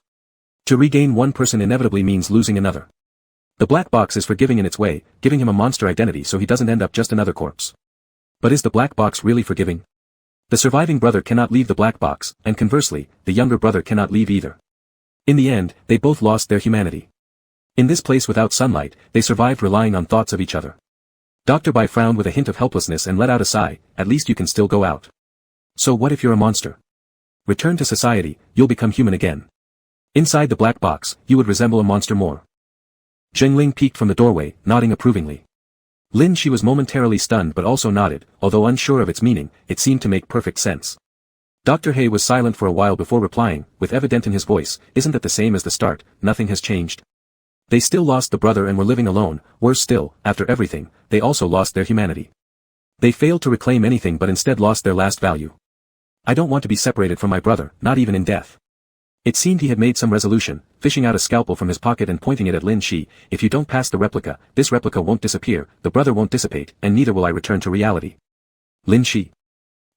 [SPEAKER 1] To regain one person inevitably means losing another. The black box is forgiving in its way, giving him a monster identity so he doesn't end up just another corpse. But is the black box really forgiving? The surviving brother cannot leave the black box, and conversely, the younger brother cannot leave either. In the end, they both lost their humanity. In this place without sunlight, they survived relying on thoughts of each other. Dr. Bai frowned with a hint of helplessness and let out a sigh. At least you can still go out. So what if you're a monster? Return to society, you'll become human again. Inside the black box, you would resemble a monster more. Zhengling peeked from the doorway, nodding approvingly. Lin Shi was momentarily stunned but also nodded, although unsure of its meaning, it seemed to make perfect sense. Dr. Hay was silent for a while before replying, with evident in his voice, isn't that the same as the start, nothing has changed. They still lost the brother and were living alone, worse still, after everything, they also lost their humanity. They failed to reclaim anything but instead lost their last value. I don't want to be separated from my brother, not even in death. It seemed he had made some resolution, fishing out a scalpel from his pocket and pointing it at Lin Shi. If you don't pass the replica, this replica won't disappear, the brother won't dissipate, and neither will I return to reality. Lin Shi.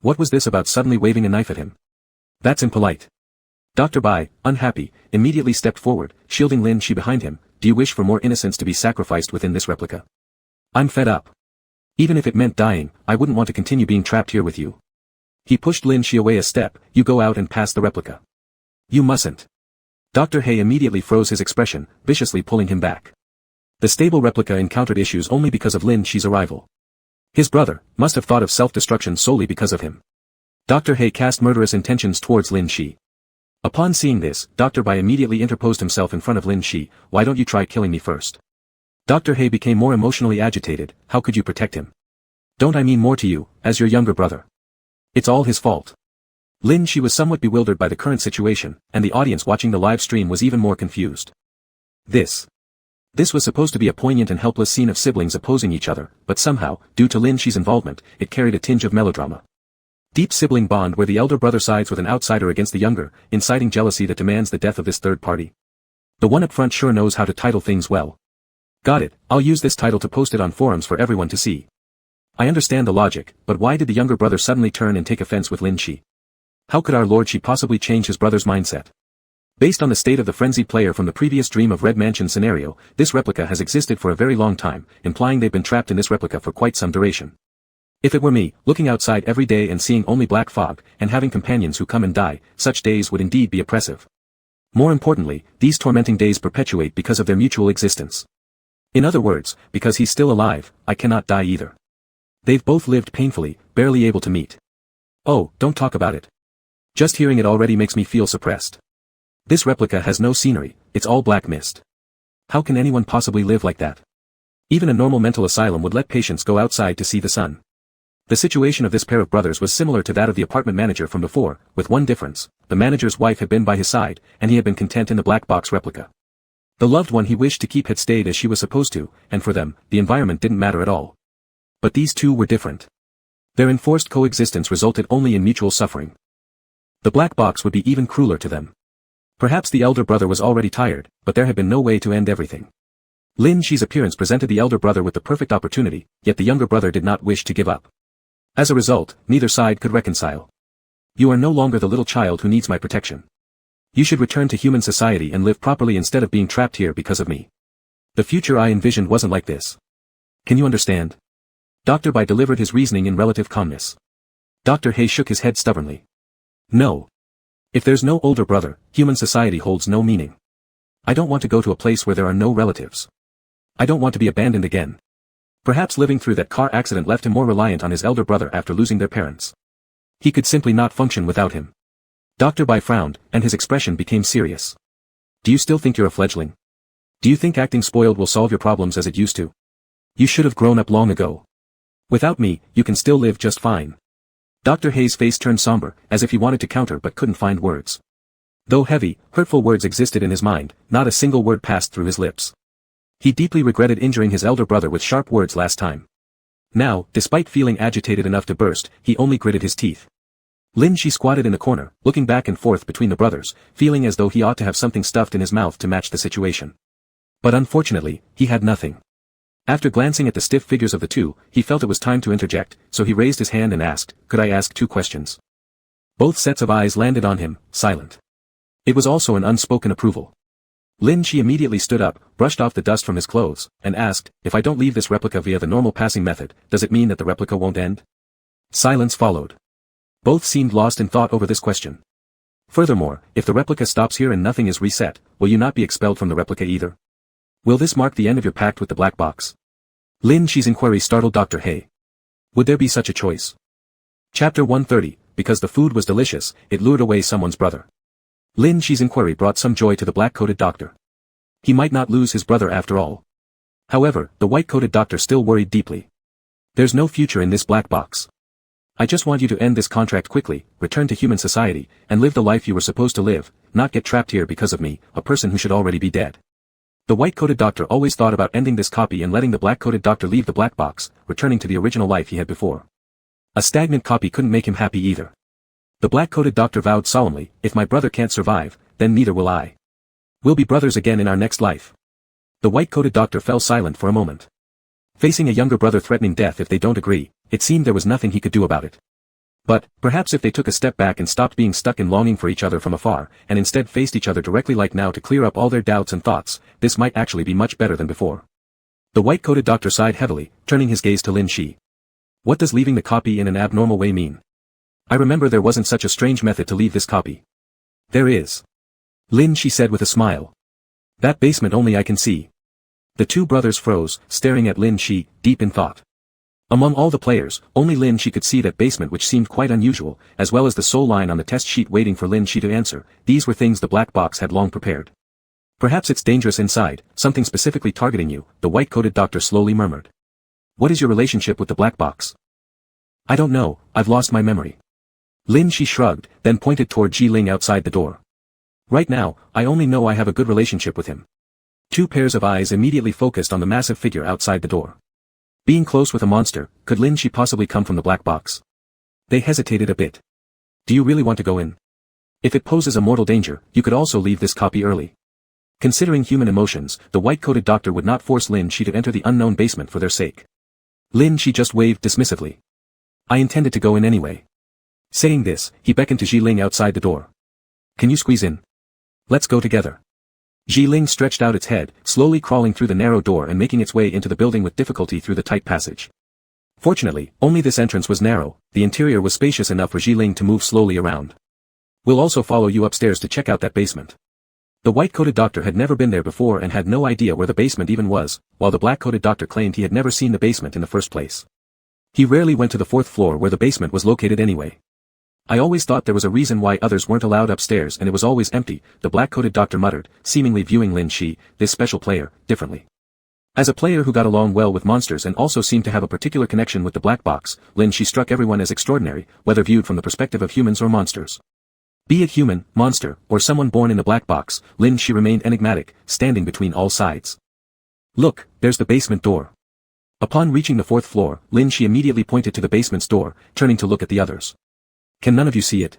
[SPEAKER 1] What was this about suddenly waving a knife at him? That's impolite. Dr. Bai, unhappy, immediately stepped forward, shielding Lin Shi behind him. Do you wish for more innocence to be sacrificed within this replica? I'm fed up. Even if it meant dying, I wouldn't want to continue being trapped here with you. He pushed Lin Shi away a step. You go out and pass the replica. You mustn't. Dr. Hay immediately froze his expression, viciously pulling him back. The stable replica encountered issues only because of Lin Shi's arrival. His brother must have thought of self-destruction solely because of him. Dr. Hay cast murderous intentions towards Lin Shi. Upon seeing this, Dr. Bai immediately interposed himself in front of Lin Shi. Why don't you try killing me first? Dr. Hay became more emotionally agitated. How could you protect him? Don't I mean more to you, as your younger brother? It's all his fault. Lin Shi was somewhat bewildered by the current situation, and the audience watching the live stream was even more confused. This was supposed to be a poignant and helpless scene of siblings opposing each other, but somehow, due to Lin Shi's involvement, it carried a tinge of melodrama. Deep sibling bond where the elder brother sides with an outsider against the younger, inciting jealousy that demands the death of this third party. The one up front sure knows how to title things well. Got it, I'll use this title to post it on forums for everyone to see. I understand the logic, but why did the younger brother suddenly turn and take offense with Lin Shi? How could our Lord Shi possibly change his brother's mindset? Based on the state of the frenzied player from the previous Dream of Red Mansion scenario, this replica has existed for a very long time, implying they've been trapped in this replica for quite some duration. If it were me, looking outside every day and seeing only black fog, and having companions who come and die, such days would indeed be oppressive. More importantly, these tormenting days perpetuate because of their mutual existence. In other words, because he's still alive, I cannot die either. They've both lived painfully, barely able to meet. Oh, don't talk about it. Just hearing it already makes me feel suppressed. This replica has no scenery, it's all black mist. How can anyone possibly live like that? Even a normal mental asylum would let patients go outside to see the sun. The situation of this pair of brothers was similar to that of the apartment manager from before, with one difference: the manager's wife had been by his side, and he had been content in the black box replica. The loved one he wished to keep had stayed as she was supposed to, and for them, the environment didn't matter at all. But these two were different. Their enforced coexistence resulted only in mutual suffering. The black box would be even crueler to them. Perhaps the elder brother was already tired, but there had been no way to end everything. Lin Shi's appearance presented the elder brother with the perfect opportunity, yet the younger brother did not wish to give up. As a result, neither side could reconcile. You are no longer the little child who needs my protection. You should return to human society and live properly instead of being trapped here because of me. The future I envisioned wasn't like this. Can you understand? Dr. Bai delivered his reasoning in relative calmness. Dr. Hay shook his head stubbornly. No. If there's no older brother, human society holds no meaning. I don't want to go to a place where there are no relatives. I don't want to be abandoned again. Perhaps living through that car accident left him more reliant on his elder brother after losing their parents. He could simply not function without him. Dr. Bai frowned, and his expression became serious. Do you still think you're a fledgling? Do you think acting spoiled will solve your problems as it used to? You should have grown up long ago. Without me, you can still live just fine. Dr. Hay's face turned somber, as if he wanted to counter but couldn't find words. Though heavy, hurtful words existed in his mind, not a single word passed through his lips. He deeply regretted injuring his elder brother with sharp words last time. Now, despite feeling agitated enough to burst, he only gritted his teeth. Lin Shi squatted in the corner, looking back and forth between the brothers, feeling as though he ought to have something stuffed in his mouth to match the situation. But unfortunately, he had nothing. After glancing at the stiff figures of the two, he felt it was time to interject, so he raised his hand and asked, "Could I ask 2 questions?" Both sets of eyes landed on him, silent. It was also an unspoken approval. Lin Shi immediately stood up, brushed off the dust from his clothes, and asked, "If I don't leave this replica via the normal passing method, does it mean that the replica won't end?" Silence followed. Both seemed lost in thought over this question. Furthermore, if the replica stops here and nothing is reset, will you not be expelled from the replica either? Will this mark the end of your pact with the black box? Lin Shi's inquiry startled Dr. Hay. Would there be such a choice? Chapter 130, because the food was delicious, it lured away someone's brother. Lin Shi's inquiry brought some joy to the black-coated doctor. He might not lose his brother after all. However, the white-coated doctor still worried deeply. There's no future in this black box. I just want you to end this contract quickly, return to human society, and live the life you were supposed to live, not get trapped here because of me, a person who should already be dead. The white-coated doctor always thought about ending this copy and letting the black-coated doctor leave the black box, returning to the original life he had before. A stagnant copy couldn't make him happy either. The black-coated doctor vowed solemnly, "If my brother can't survive, then neither will I. We'll be brothers again in our next life." The white-coated doctor fell silent for a moment. Facing a younger brother threatening death if they don't agree, it seemed there was nothing he could do about it. But, perhaps if they took a step back and stopped being stuck in longing for each other from afar, and instead faced each other directly like now to clear up all their doubts and thoughts, this might actually be much better than before. The white-coated doctor sighed heavily, turning his gaze to Lin Shi. What does leaving the copy in an abnormal way mean? I remember there wasn't such a strange method to leave this copy. There is. Lin Shi said with a smile. That basement only I can see. The two brothers froze, staring at Lin Shi, deep in thought. Among all the players, only Lin Shi could see that basement, which seemed quite unusual, as well as the sole line on the test sheet waiting for Lin Shi to answer. These were things the black box had long prepared. Perhaps it's dangerous inside, something specifically targeting you, the white-coated doctor slowly murmured. What is your relationship with the black box? I don't know, I've lost my memory. Lin Shi shrugged, then pointed toward Ji Ling outside the door. Right now, I only know I have a good relationship with him. 2 pairs of eyes immediately focused on the massive figure outside the door. Being close with a monster, could Lin Shi possibly come from the black box? They hesitated a bit. Do you really want to go in? If it poses a mortal danger, you could also leave this copy early. Considering human emotions, the white-coated doctor would not force Lin Shi to enter the unknown basement for their sake. Lin Shi just waved dismissively. I intended to go in anyway. Saying this, he beckoned to Ji Ling outside the door. Can you squeeze in? Let's go together. Ji Ling stretched out its head, slowly crawling through the narrow door and making its way into the building with difficulty through the tight passage. Fortunately, only this entrance was narrow, the interior was spacious enough for Ji Ling to move slowly around. We'll also follow you upstairs to check out that basement. The white-coated doctor had never been there before and had no idea where the basement even was, while the black-coated doctor claimed he had never seen the basement in the first place. He rarely went to the 4th floor where the basement was located anyway. I always thought there was a reason why others weren't allowed upstairs and it was always empty, the black-coated doctor muttered, seemingly viewing Lin Shi, this special player, differently. As a player who got along well with monsters and also seemed to have a particular connection with the black box, Lin Shi struck everyone as extraordinary, whether viewed from the perspective of humans or monsters. Be it human, monster, or someone born in the black box, Lin Shi remained enigmatic, standing between all sides. Look, there's the basement door. Upon reaching the 4th floor, Lin Shi immediately pointed to the basement's door, turning to look at the others. Can none of you see it?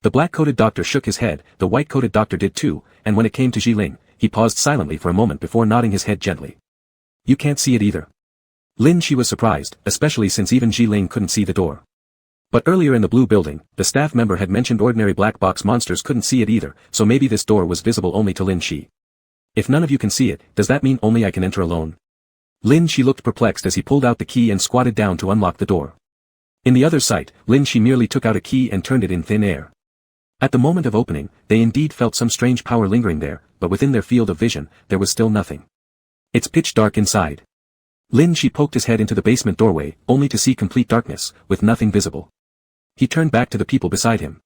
[SPEAKER 1] The black-coated doctor shook his head, the white-coated doctor did too, and when it came to Ji Ling, he paused silently for a moment before nodding his head gently. You can't see it either. Lin Shi was surprised, especially since even Ji Ling couldn't see the door. But earlier in the blue building, the staff member had mentioned ordinary black box monsters couldn't see it either, so maybe this door was visible only to Lin Shi. If none of you can see it, does that mean only I can enter alone? Lin Shi looked perplexed as he pulled out the key and squatted down to unlock the door. In the other sight, Lin Shi merely took out a key and turned it in thin air. At the moment of opening, they indeed felt some strange power lingering there, but within their field of vision, there was still nothing. It's pitch dark inside. Lin Shi poked his head into the basement doorway, only to see complete darkness, with nothing visible. He turned back to the people beside him.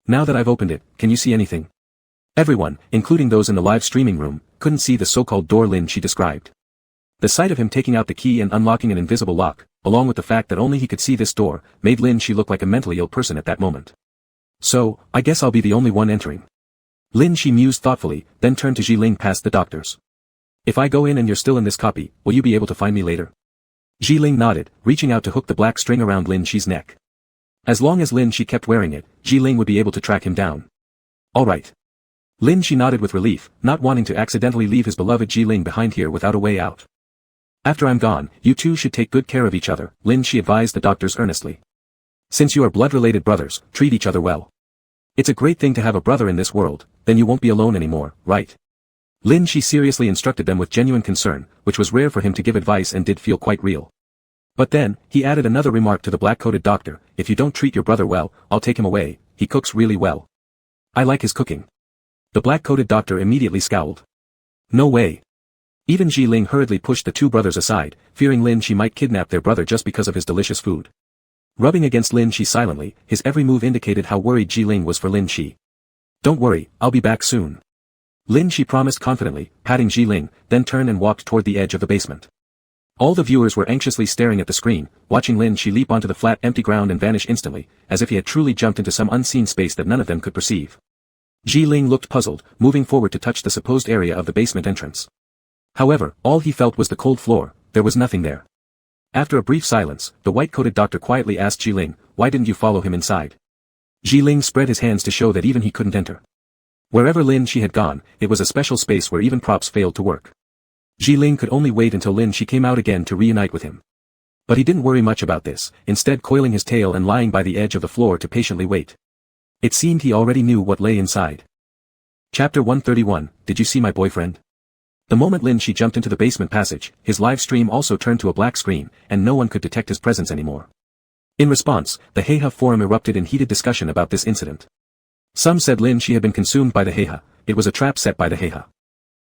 [SPEAKER 1] Now that I've opened it, can you see anything? Everyone, including those in the live streaming room, couldn't see the so-called door Lin Shi described. The sight of him taking out the key and unlocking an invisible lock, along with the fact that only he could see this door, made Lin Shi look like a mentally ill person at that moment. So, I guess I'll be the only one entering. Lin Shi mused thoughtfully, then turned to Ji Ling past the doctors. If I go in and you're still in this copy, will you be able to find me later? Ji Ling nodded, reaching out to hook the black string around Lin Shi's neck. As long as Lin Shi kept wearing it, Ji Ling would be able to track him down. Alright. Lin Shi nodded with relief, not wanting to accidentally leave his beloved Ji Ling behind here without a way out. After I'm gone, you two should take good care of each other, Lin Shi advised the doctors earnestly. Since you are blood-related brothers, treat each other well. It's a great thing to have a brother in this world, then you won't be alone anymore, right? Lin Shi seriously instructed them with genuine concern, which was rare for him to give advice and did feel quite real. But then, he added another remark to the black-coated doctor, if you don't treat your brother well, I'll take him away, he cooks really well. I like his cooking. The black-coated doctor immediately scowled. No way. Even Ji Ling hurriedly pushed the two brothers aside, fearing Lin Shi might kidnap their brother just because of his delicious food. Rubbing against Lin Shi silently, his every move indicated how worried Ji Ling was for Lin Shi. Don't worry, I'll be back soon. Lin Shi promised confidently, patting Ji Ling, then turned and walked toward the edge of the basement. All the viewers were anxiously staring at the screen, watching Lin Shi leap onto the flat empty ground and vanish instantly, as if he had truly jumped into some unseen space that none of them could perceive. Ji Ling looked puzzled, moving forward to touch the supposed area of the basement entrance. However, all he felt was the cold floor, there was nothing there. After a brief silence, the white-coated doctor quietly asked Ji Ling, why didn't you follow him inside? Ji Ling spread his hands to show that even he couldn't enter. Wherever Lin Shi had gone, it was a special space where even props failed to work. Ji Ling could only wait until Lin Shi came out again to reunite with him. But he didn't worry much about this, instead coiling his tail and lying by the edge of the floor to patiently wait. It seemed he already knew what lay inside. Chapter 131, Did you see my boyfriend? The moment Lin Shi jumped into the basement passage, his live stream also turned to a black screen, and no one could detect his presence anymore. In response, the Heiha forum erupted in heated discussion about this incident. Some said Lin Shi had been consumed by the Heiha, it was a trap set by the Heiha.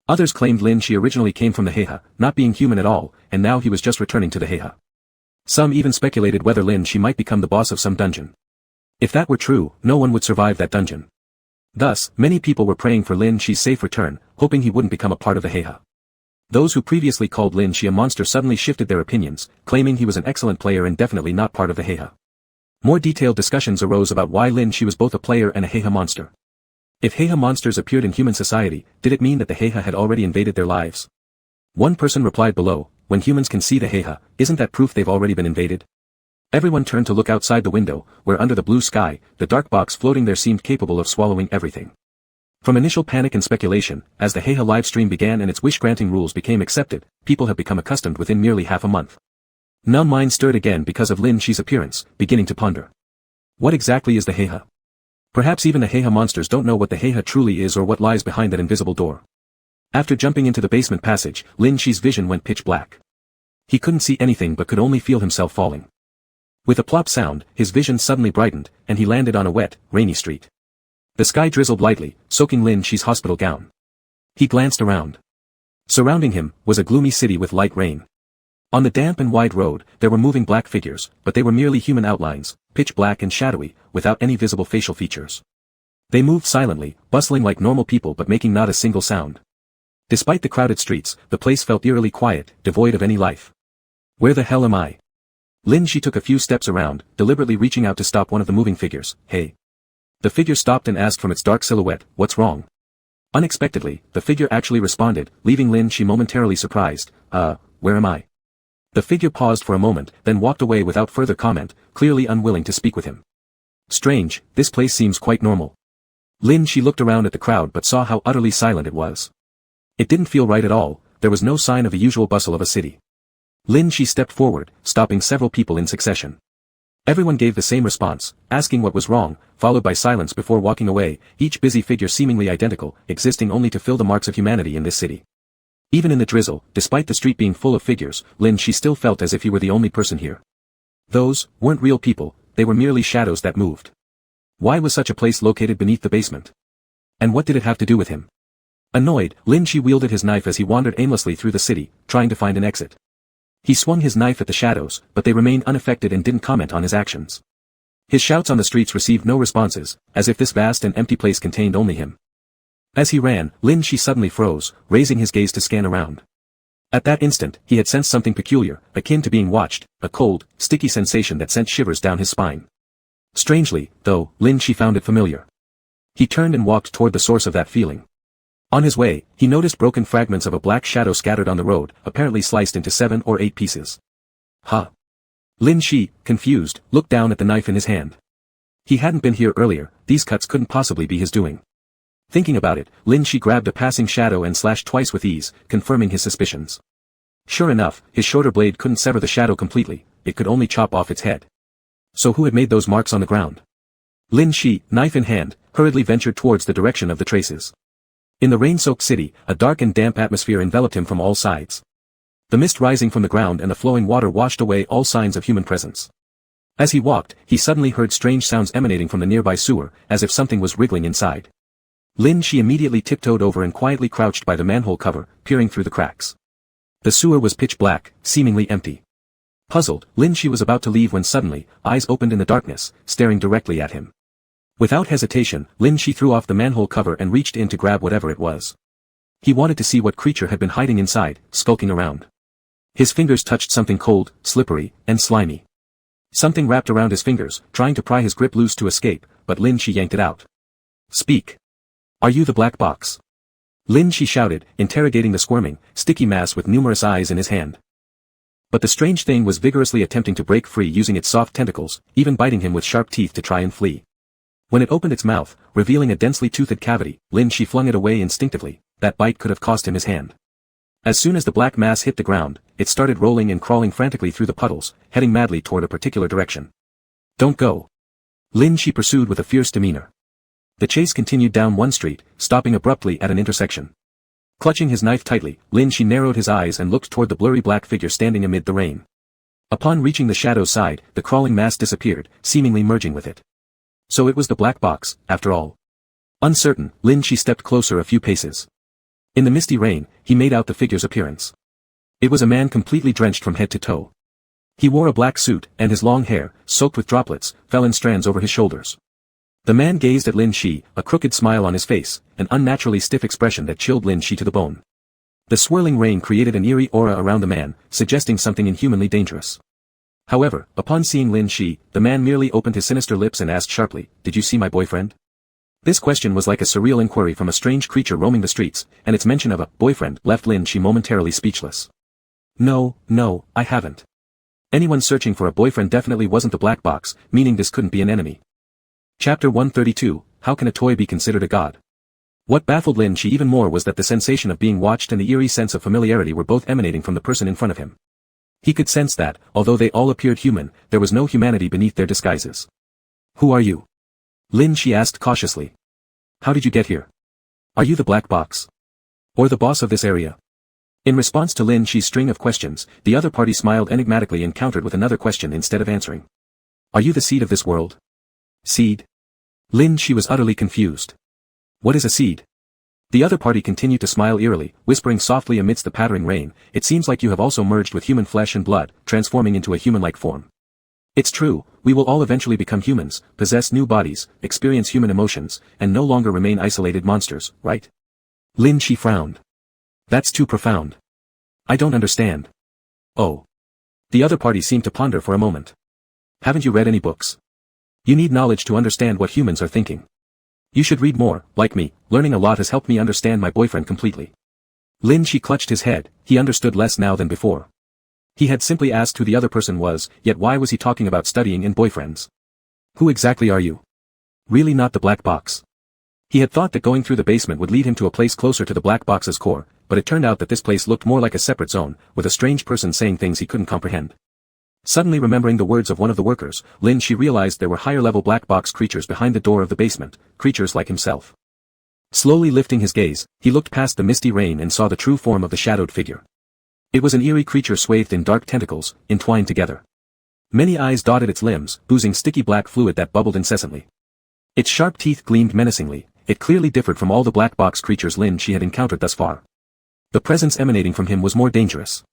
[SPEAKER 1] Others claimed Lin Shi originally came from the Heiha, not being human at all, and now he was just returning to the Heiha. Some even speculated whether Lin Shi might become the boss of some dungeon. If that were true, no one would survive that dungeon. Thus, many people were praying for Lin Shi's safe return, hoping he wouldn't become a part of the Heiha. Those who previously called Lin Shi a monster suddenly shifted their opinions, claiming he was an excellent player and definitely not part of the Heiha. More detailed discussions arose about why Lin Shi was both a player and a Heiha monster. If Heiha monsters appeared in human society, did it mean that the Heiha had already invaded their lives? One person replied below, when humans can see the Heiha, isn't that proof they've already been invaded? Everyone turned to look outside the window, where under the blue sky, the dark box floating there seemed capable of swallowing everything. From initial panic and speculation, as the Heiha livestream began and its wish-granting rules became accepted, people have become accustomed within merely half a month. Numb mind stirred again because of Lin Shi's appearance, beginning to ponder. What exactly is the Heiha? Perhaps even the Heiha monsters don't know what the Heiha truly is or what lies behind that invisible door. After jumping into the basement passage, Lin Shi's vision went pitch black. He couldn't see anything but could only feel himself falling. With a plop sound, his vision suddenly brightened, and he landed on a wet, rainy street. The sky drizzled lightly, soaking Lin Shi's hospital gown. He glanced around. Surrounding him, was a gloomy city with light rain. On the damp and wide road, there were moving black figures, but they were merely human outlines, pitch black and shadowy, without any visible facial features. They moved silently, bustling like normal people but making not a single sound. Despite the crowded streets, the place felt eerily quiet, devoid of any life. Where the hell am I? Lin Shi took a few steps around, deliberately reaching out to stop one of the moving figures. Hey. The figure stopped and asked from its dark silhouette, what's wrong? Unexpectedly, the figure actually responded, leaving Lin Shi momentarily surprised. Where am I? The figure paused for a moment, then walked away without further comment, clearly unwilling to speak with him. Strange, this place seems quite normal. Lin Shi looked around at the crowd but saw how utterly silent it was. It didn't feel right at all, there was no sign of the usual bustle of a city. Lin Shi stepped forward, stopping several people in succession. Everyone gave the same response, asking what was wrong, followed by silence before walking away, each busy figure seemingly identical, existing only to fill the marks of humanity in this city. Even in the drizzle, despite the street being full of figures, Lin Shi still felt as if he were the only person here. Those weren't real people, they were merely shadows that moved. Why was such a place located beneath the basement? And what did it have to do with him? Annoyed, Lin Shi wielded his knife as he wandered aimlessly through the city, trying to find an exit. He swung his knife at the shadows, but they remained unaffected and didn't comment on his actions. His shouts on the streets received no responses, as if this vast and empty place contained only him. As he ran, Lin Shi suddenly froze, raising his gaze to scan around. At that instant, he had sensed something peculiar, akin to being watched, a cold, sticky sensation that sent shivers down his spine. Strangely, though, Lin Shi found it familiar. He turned and walked toward the source of that feeling. On his way, he noticed broken fragments of a black shadow scattered on the road, apparently sliced into 7 or 8 pieces. Huh? Lin Shi, confused, looked down at the knife in his hand. He hadn't been here earlier, these cuts couldn't possibly be his doing. Thinking about it, Lin Shi grabbed a passing shadow and slashed twice with ease, confirming his suspicions. Sure enough, his shorter blade couldn't sever the shadow completely, it could only chop off its head. So who had made those marks on the ground? Lin Shi, knife in hand, hurriedly ventured towards the direction of the traces. In the rain-soaked city, a dark and damp atmosphere enveloped him from all sides. The mist rising from the ground and the flowing water washed away all signs of human presence. As he walked, he suddenly heard strange sounds emanating from the nearby sewer, as if something was wriggling inside. Lin Shi immediately tiptoed over and quietly crouched by the manhole cover, peering through the cracks. The sewer was pitch black, seemingly empty. Puzzled, Lin Shi was about to leave when suddenly, eyes opened in the darkness, staring directly at him. Without hesitation, Lin Shi threw off the manhole cover and reached in to grab whatever it was. He wanted to see what creature had been hiding inside, skulking around. His fingers touched something cold, slippery, and slimy. Something wrapped around his fingers, trying to pry his grip loose to escape, but Lin Shi yanked it out. Speak. Are you the black box? Lin Shi shouted, interrogating the squirming, sticky mass with numerous eyes in his hand. But the strange thing was vigorously attempting to break free using its soft tentacles, even biting him with sharp teeth to try and flee. When it opened its mouth, revealing a densely toothed cavity, Lin Shi flung it away instinctively. That bite could have cost him his hand. As soon as the black mass hit the ground, it started rolling and crawling frantically through the puddles, heading madly toward a particular direction. Don't go. Lin Shi pursued with a fierce demeanor. The chase continued down one street, stopping abruptly at an intersection. Clutching his knife tightly, Lin Shi narrowed his eyes and looked toward the blurry black figure standing amid the rain. Upon reaching the shadow's side, the crawling mass disappeared, seemingly merging with it. So it was the black box, after all. Uncertain, Lin Shi stepped closer a few paces. In the misty rain, he made out the figure's appearance. It was a man completely drenched from head to toe. He wore a black suit, and his long hair, soaked with droplets, fell in strands over his shoulders. The man gazed at Lin Shi, a crooked smile on his face, an unnaturally stiff expression that chilled Lin Shi to the bone. The swirling rain created an eerie aura around the man, suggesting something inhumanly dangerous. However, upon seeing Lin Shi, the man merely opened his sinister lips and asked sharply, "Did you see my boyfriend?" This question was like a surreal inquiry from a strange creature roaming the streets, and its mention of a boyfriend left Lin Shi momentarily speechless. No, I haven't. Anyone searching for a boyfriend definitely wasn't the black box, meaning this couldn't be an enemy. Chapter 132, How Can a Toy Be Considered a God? What baffled Lin Shi even more was that the sensation of being watched and the eerie sense of familiarity were both emanating from the person in front of him. He could sense that, although they all appeared human, there was no humanity beneath their disguises. Who are you? Lin Shi asked cautiously. How did you get here? Are you the black box? Or the boss of this area? In response to Lin Shi's string of questions, the other party smiled enigmatically and countered with another question instead of answering. Are you the seed of this world? Seed? Lin Shi was utterly confused. What is a seed? The other party continued to smile eerily, whispering softly amidst the pattering rain, it seems like you have also merged with human flesh and blood, transforming into a human-like form. It's true, we will all eventually become humans, possess new bodies, experience human emotions, and no longer remain isolated monsters, right? Lin Shi frowned. That's too profound. I don't understand. Oh. The other party seemed to ponder for a moment. Haven't you read any books? You need knowledge to understand what humans are thinking. You should read more, like me, learning a lot has helped me understand my boyfriend completely. Lin Shi clutched his head, he understood less now than before. He had simply asked who the other person was, yet why was he talking about studying and boyfriends? Who exactly are you? Really not the black box. He had thought that going through the basement would lead him to a place closer to the black box's core, but it turned out that this place looked more like a separate zone, with a strange person saying things he couldn't comprehend. Suddenly remembering the words of one of the workers, Lin Shi realized there were higher-level black box creatures behind the door of the basement, creatures like himself. Slowly lifting his gaze, he looked past the misty rain and saw the true form of the shadowed figure. It was an eerie creature swathed in dark tentacles, entwined together. Many eyes dotted its limbs, oozing sticky black fluid that bubbled incessantly. Its sharp teeth gleamed menacingly, it clearly differed from all the black box creatures Lin Shi had encountered thus far. The presence emanating from him was more dangerous.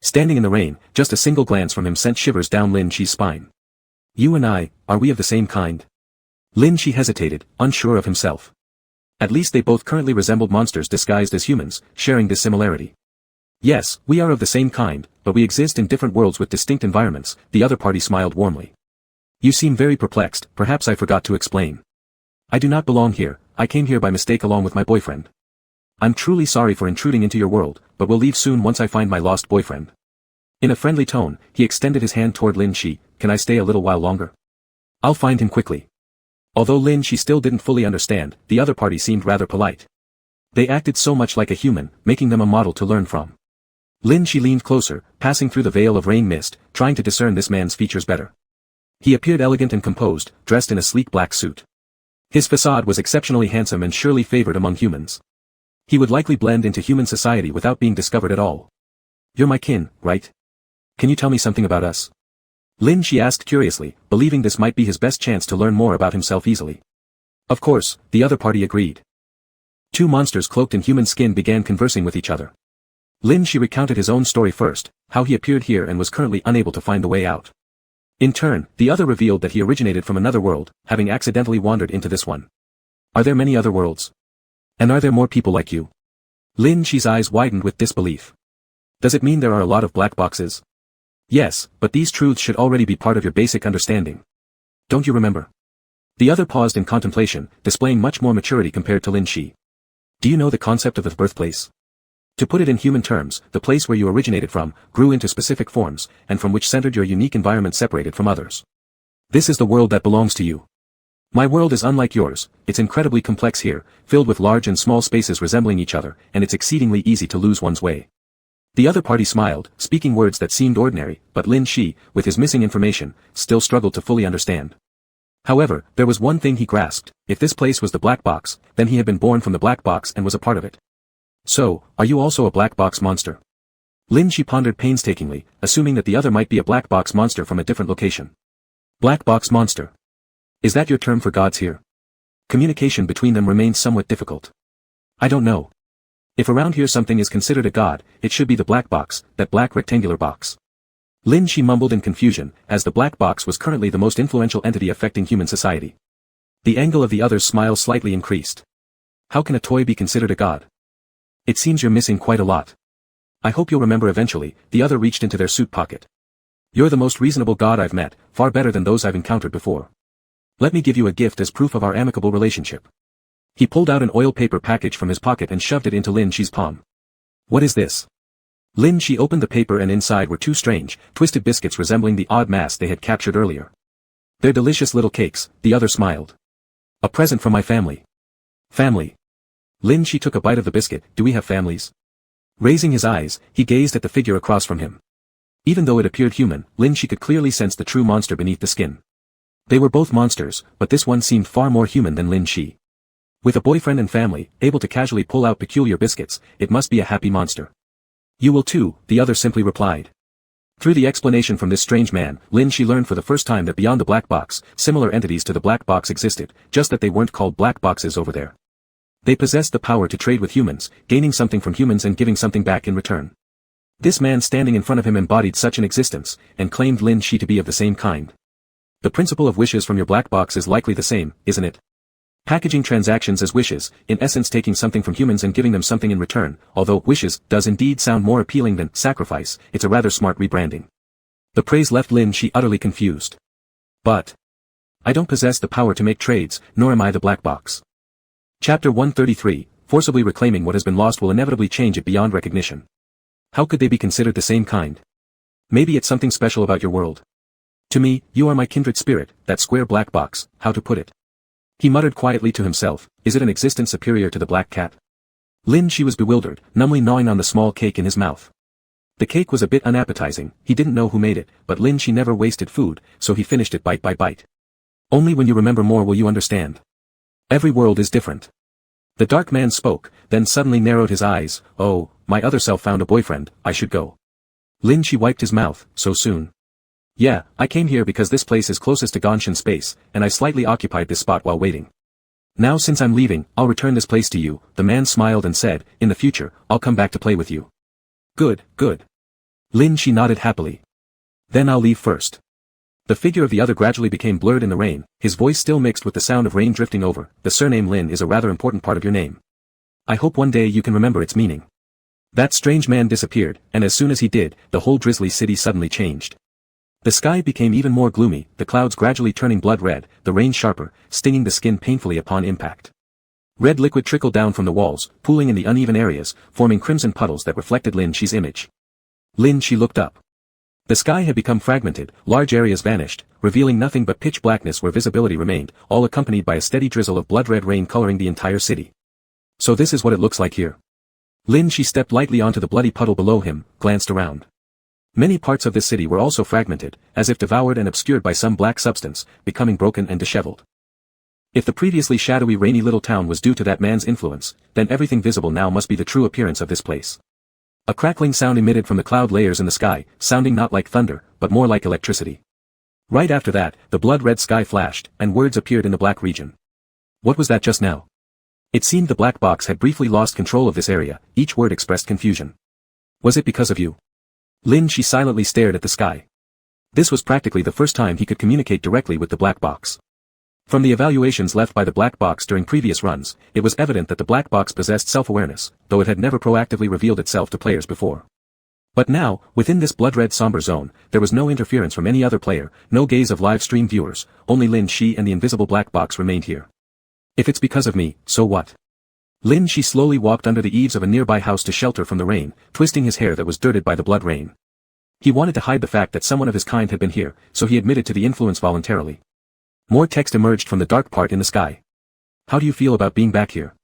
[SPEAKER 1] Standing in the rain, just a single glance from him sent shivers down Lin Shi's spine. You and I, are we of the same kind? Lin Shi hesitated, unsure of himself. At least they both currently resembled monsters disguised as humans, sharing this similarity. Yes, we are of the same kind, but we exist in different worlds with distinct environments, the other party smiled warmly. You seem very perplexed, perhaps I forgot to explain. I do not belong here, I came here by mistake along with my boyfriend. I'm truly sorry for intruding into your world, but will leave soon once I find my lost boyfriend. In a friendly tone, he extended his hand toward Lin Shi. Can I stay a little while longer? I'll find him quickly. Although Lin Shi still didn't fully understand, the other party seemed rather polite. They acted so much like a human, making them a model to learn from. Lin Shi leaned closer, passing through the veil of rain mist, trying to discern this man's features better. He appeared elegant and composed, dressed in a sleek black suit. His facade was exceptionally handsome and surely favored among humans. He would likely blend into human society without being discovered at all. You're my kin, right? Can you tell me something about us? Lin Shi asked curiously, believing this might be his best chance to learn more about himself easily. Of course, the other party agreed. Two monsters cloaked in human skin began conversing with each other. Lin Shi recounted his own story first, how he appeared here and was currently unable to find the way out. In turn, the other revealed that he originated from another world, having accidentally wandered into this one. Are there many other worlds? And are there more people like you? Lin Shi's eyes widened with disbelief. Does it mean there are a lot of black boxes? Yes, but these truths should already be part of your basic understanding. Don't you remember? The other paused in contemplation, displaying much more maturity compared to Lin Shi. Do you know the concept of the birthplace? To put it in human terms, the place where you originated from, grew into specific forms, and from which centered your unique environment separated from others. This is the world that belongs to you. My world is unlike yours, it's incredibly complex here, filled with large and small spaces resembling each other, and it's exceedingly easy to lose one's way. The other party smiled, speaking words that seemed ordinary, but Lin Shi, with his missing information, still struggled to fully understand. However, there was one thing he grasped: if this place was the black box, then he had been born from the black box and was a part of it. So, are you also a black box monster? Lin Shi pondered painstakingly, assuming that the other might be a black box monster from a different location. Black box monster. Is that your term for gods here? Communication between them remains somewhat difficult. I don't know. If around here something is considered a god, it should be the black box, that black rectangular box. Lin Shi mumbled in confusion, as the black box was currently the most influential entity affecting human society. The angle of the other's smile slightly increased. How can a toy be considered a god? It seems you're missing quite a lot. I hope you'll remember eventually. The other reached into their suit pocket. You're the most reasonable god I've met, far better than those I've encountered before. Let me give you a gift as proof of our amicable relationship. He pulled out an oil paper package from his pocket and shoved it into Lin Shi's palm. What is this? Lin Shi opened the paper and inside were two strange, twisted biscuits resembling the odd mass they had captured earlier. They're delicious little cakes, the other smiled. A present from my family. Family. Lin Shi took a bite of the biscuit. Do we have families? Raising his eyes, he gazed at the figure across from him. Even though it appeared human, Lin Shi could clearly sense the true monster beneath the skin. They were both monsters, but this one seemed far more human than Lin Shi. With a boyfriend and family, able to casually pull out peculiar biscuits, it must be a happy monster. You will too, the other simply replied. Through the explanation from this strange man, Lin Shi learned for the first time that beyond the black box, similar entities to the black box existed, just that they weren't called black boxes over there. They possessed the power to trade with humans, gaining something from humans and giving something back in return. This man standing in front of him embodied such an existence, and claimed Lin Shi to be of the same kind. The principle of wishes from your black box is likely the same, isn't it? Packaging transactions as wishes, in essence taking something from humans and giving them something in return, although wishes does indeed sound more appealing than sacrifice, it's a rather smart rebranding. The praise left Lin Shi utterly confused. But I don't possess the power to make trades, nor am I the black box. Chapter 133, forcibly reclaiming what has been lost will inevitably change it beyond recognition. How could they be considered the same kind? Maybe it's something special about your world. To me, you are my kindred spirit, that square black box, how to put it. He muttered quietly to himself, is it an existence superior to the black cat? Lin Shi was bewildered, numbly gnawing on the small cake in his mouth. The cake was a bit unappetizing, he didn't know who made it, but Lin Shi never wasted food, so he finished it bite by bite. Only when you remember more will you understand. Every world is different. The dark man spoke, then suddenly narrowed his eyes. Oh, my other self found a boyfriend, I should go. Lin Shi wiped his mouth, so soon. Yeah, I came here because this place is closest to Gonshin space, and I slightly occupied this spot while waiting. Now since I'm leaving, I'll return this place to you. The man smiled and said, in the future, I'll come back to play with you. Good, good. Lin Shi nodded happily. Then I'll leave first. The figure of the other gradually became blurred in the rain, his voice still mixed with the sound of rain drifting over. The surname Lin is a rather important part of your name. I hope one day you can remember its meaning. That strange man disappeared, and as soon as he did, the whole drizzly city suddenly changed. The sky became even more gloomy, the clouds gradually turning blood red, the rain sharper, stinging the skin painfully upon impact. Red liquid trickled down from the walls, pooling in the uneven areas, forming crimson puddles that reflected Lin Shi's image. Lin Shi looked up. The sky had become fragmented, large areas vanished, revealing nothing but pitch blackness where visibility remained, all accompanied by a steady drizzle of blood-red rain coloring the entire city. So this is what it looks like here. Lin Shi stepped lightly onto the bloody puddle below him, glanced around. Many parts of this city were also fragmented, as if devoured and obscured by some black substance, becoming broken and disheveled. If the previously shadowy rainy little town was due to that man's influence, then everything visible now must be the true appearance of this place. A crackling sound emitted from the cloud layers in the sky, sounding not like thunder, but more like electricity. Right after that, the blood-red sky flashed, and words appeared in the black region. What was that just now? It seemed the black box had briefly lost control of this area, each word expressed confusion. Was it because of you? Lin Shi silently stared at the sky. This was practically the first time he could communicate directly with the black box. From the evaluations left by the black box during previous runs, it was evident that the black box possessed self-awareness, though it had never proactively revealed itself to players before. But now, within this blood-red somber zone, there was no interference from any other player, no gaze of live stream viewers, only Lin Shi and the invisible black box remained here. If it's because of me, so what? Lin Shi slowly walked under the eaves of a nearby house to shelter from the rain, twisting his hair that was dirted by the blood rain. He wanted to hide the fact that someone of his kind had been here, so he admitted to the influence voluntarily. More text emerged from the dark part in the sky. How do you feel about being back here?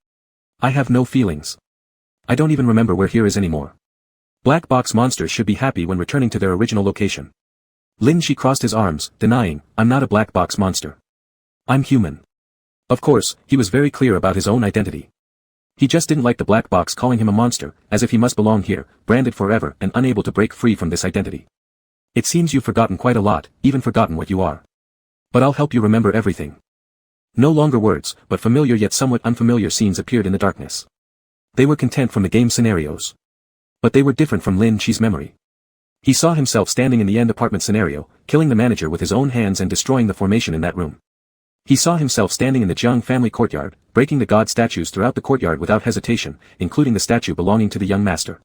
[SPEAKER 1] I have no feelings. I don't even remember where here is anymore. Black box monsters should be happy when returning to their original location. Lin Shi crossed his arms, denying, I'm not a black box monster. I'm human. Of course, he was very clear about his own identity. He just didn't like the black box calling him a monster, as if he must belong here, branded forever and unable to break free from this identity. It seems you've forgotten quite a lot, even forgotten what you are. But I'll help you remember everything. No longer words, but familiar yet somewhat unfamiliar scenes appeared in the darkness. They were content from the game scenarios. But they were different from Lin Shi's memory. He saw himself standing in the end apartment scenario, killing the manager with his own hands and destroying the formation in that room. He saw himself standing in the Jiang family courtyard, breaking the god statues throughout the courtyard without hesitation, including the statue belonging to the young master.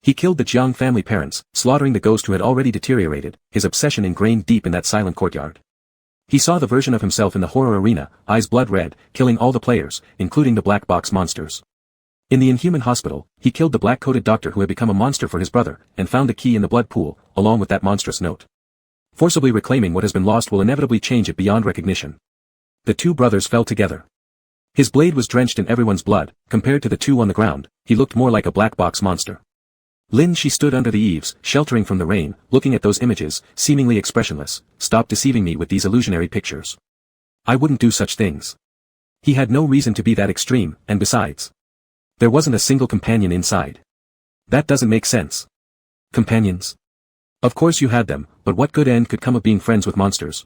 [SPEAKER 1] He killed the Jiang family parents, slaughtering the ghost who had already deteriorated, his obsession ingrained deep in that silent courtyard. He saw the version of himself in the horror arena, eyes blood red, killing all the players, including the black box monsters. In the Inhuman hospital, he killed the black-coated doctor who had become a monster for his brother, and found a key in the blood pool, along with that monstrous note. Forcibly reclaiming what has been lost will inevitably change it beyond recognition. The two brothers fell together. His blade was drenched in everyone's blood, compared to the two on the ground, he looked more like a black box monster. Lin Shi stood under the eaves, sheltering from the rain, looking at those images, seemingly expressionless. Stop deceiving me with these illusionary pictures. I wouldn't do such things. He had no reason to be that extreme, and besides, there wasn't a single companion inside. That doesn't make sense. Companions? Of course you had them, but what good end could come of being friends with monsters?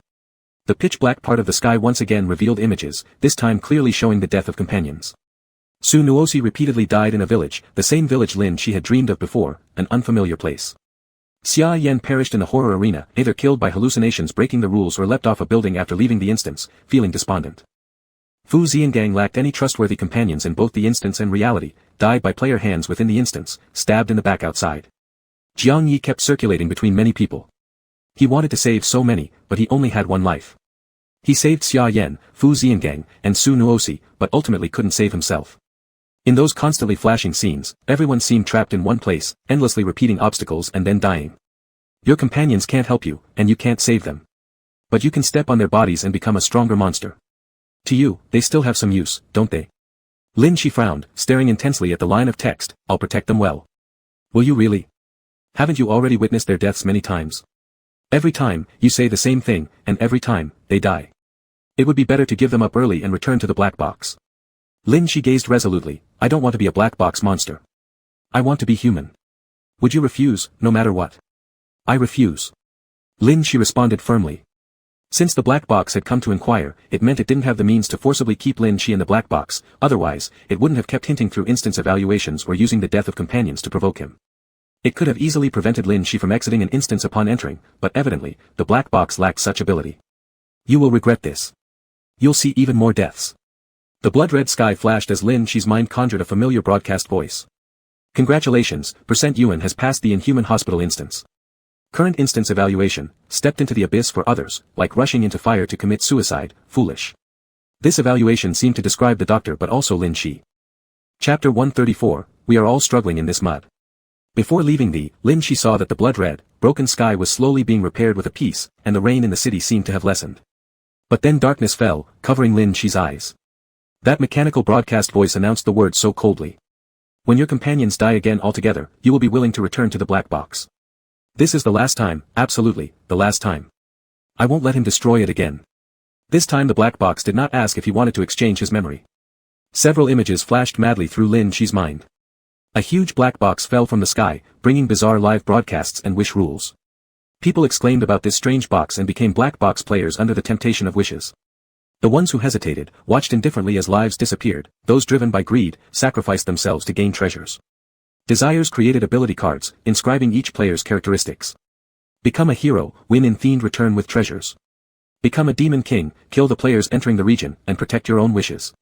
[SPEAKER 1] The pitch-black part of the sky once again revealed images, this time clearly showing the death of companions. Su Nuosi repeatedly died in a village, the same village Lin Shi had dreamed of before, an unfamiliar place. Xia Yan perished in the horror arena, either killed by hallucinations breaking the rules or leapt off a building after leaving the instance, feeling despondent. Fu Xiangang lacked any trustworthy companions in both the instance and reality, died by player hands within the instance, stabbed in the back outside. Jiang Yi kept circulating between many people. He wanted to save so many, but he only had one life. He saved Xia Yan, Fu Xiangang, and Su Nuosi, but ultimately couldn't save himself. In those constantly flashing scenes, everyone seemed trapped in one place, endlessly repeating obstacles and then dying. Your companions can't help you, and you can't save them. But you can step on their bodies and become a stronger monster. To you, they still have some use, don't they? Lin Shi frowned, staring intensely at the line of text, I'll protect them well. Will you really? Haven't you already witnessed their deaths many times? Every time, you say the same thing, and every time, they die. It would be better to give them up early and return to the black box. Lin Shi gazed resolutely, I don't want to be a black box monster. I want to be human. Would you refuse, no matter what? I refuse. Lin Shi responded firmly. Since the black box had come to inquire, it meant it didn't have the means to forcibly keep Lin Shi in the black box, otherwise, it wouldn't have kept hinting through instance evaluations or using the death of companions to provoke him. It could have easily prevented Lin Shi from exiting an instance upon entering, but evidently, the black box lacked such ability. You will regret this. You'll see even more deaths. The blood-red sky flashed as Lin Shi's mind conjured a familiar broadcast voice. Congratulations, Percent Ewan has passed the Inhuman Hospital instance. Current instance evaluation, stepped into the abyss for others, like rushing into fire to commit suicide, foolish. This evaluation seemed to describe the doctor but also Lin Shi. Chapter 134, We are all struggling in this mud. Before leaving the, Lin Shi saw that the blood-red, broken sky was slowly being repaired with a peace, and the rain in the city seemed to have lessened. But then darkness fell, covering Lin Shi's eyes. That mechanical broadcast voice announced the words so coldly. When your companions die again altogether, you will be willing to return to the black box. This is the last time, absolutely, the last time. I won't let him destroy it again. This time the black box did not ask if he wanted to exchange his memory. Several images flashed madly through Lin Shi's mind. A huge black box fell from the sky, bringing bizarre live broadcasts and wish rules. People exclaimed about this strange box and became black box players under the temptation of wishes. The ones who hesitated, watched indifferently as lives disappeared, those driven by greed, sacrificed themselves to gain treasures. Desires created ability cards, inscribing each player's characteristics. Become a hero, win in themed return with treasures. Become a demon king, kill the players entering the region, and protect your own wishes.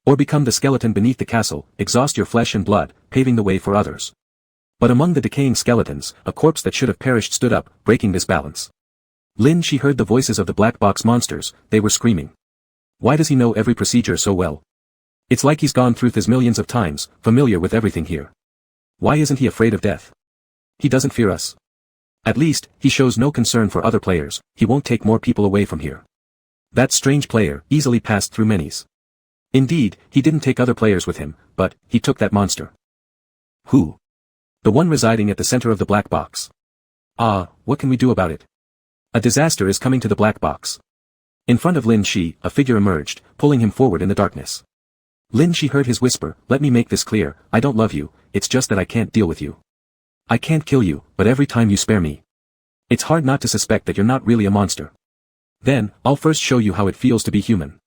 [SPEAKER 1] Or become the skeleton beneath the castle, exhaust your flesh and blood, paving the way for others. But among the decaying skeletons, a corpse that should have perished stood up, breaking this balance. Lin Shi heard the voices of the black box monsters, they were screaming. Why does he know every procedure so well? It's like he's gone through this millions of times, familiar with everything here. Why isn't he afraid of death? He doesn't fear us. At least, he shows no concern for other players, he won't take more people away from here. That strange player easily passed through many's. Indeed, he didn't take other players with him, but he took that monster. Who? The one residing at the center of the black box. Ah, what can we do about it? A disaster is coming to the black box. In front of Lin Shi, a figure emerged, pulling him forward in the darkness. Lin Shi heard his whisper, let me make this clear, I don't love you, it's just that I can't deal with you. I can't kill you, but every time you spare me. It's hard not to suspect that you're not really a monster. Then, I'll first show you how it feels to be human.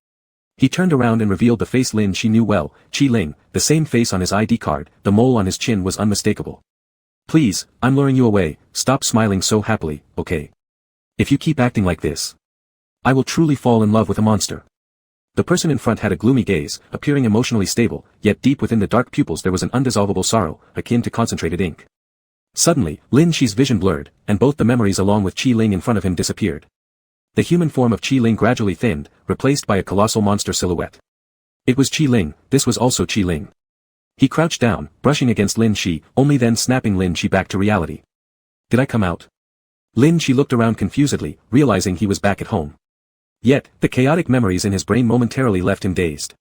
[SPEAKER 1] He turned around and revealed the face Lin Shi knew well, Qi Ling, the same face on his ID card, the mole on his chin was unmistakable. Please, I'm luring you away, stop smiling so happily, okay? If you keep acting like this, I will truly fall in love with a monster. The person in front had a gloomy gaze, appearing emotionally stable, yet deep within the dark pupils there was an undissolvable sorrow, akin to concentrated ink. Suddenly, Lin Shi's vision blurred, and both the memories along with Qi Ling in front of him disappeared. The human form of Qi Ling gradually thinned, replaced by a colossal monster silhouette. It was Qi Ling, this was also Qi Ling. He crouched down, brushing against Lin Shi, only then snapping Lin Shi back to reality. Did I come out? Lin Shi looked around confusedly, realizing he was back at home. Yet, the chaotic memories in his brain momentarily left him dazed.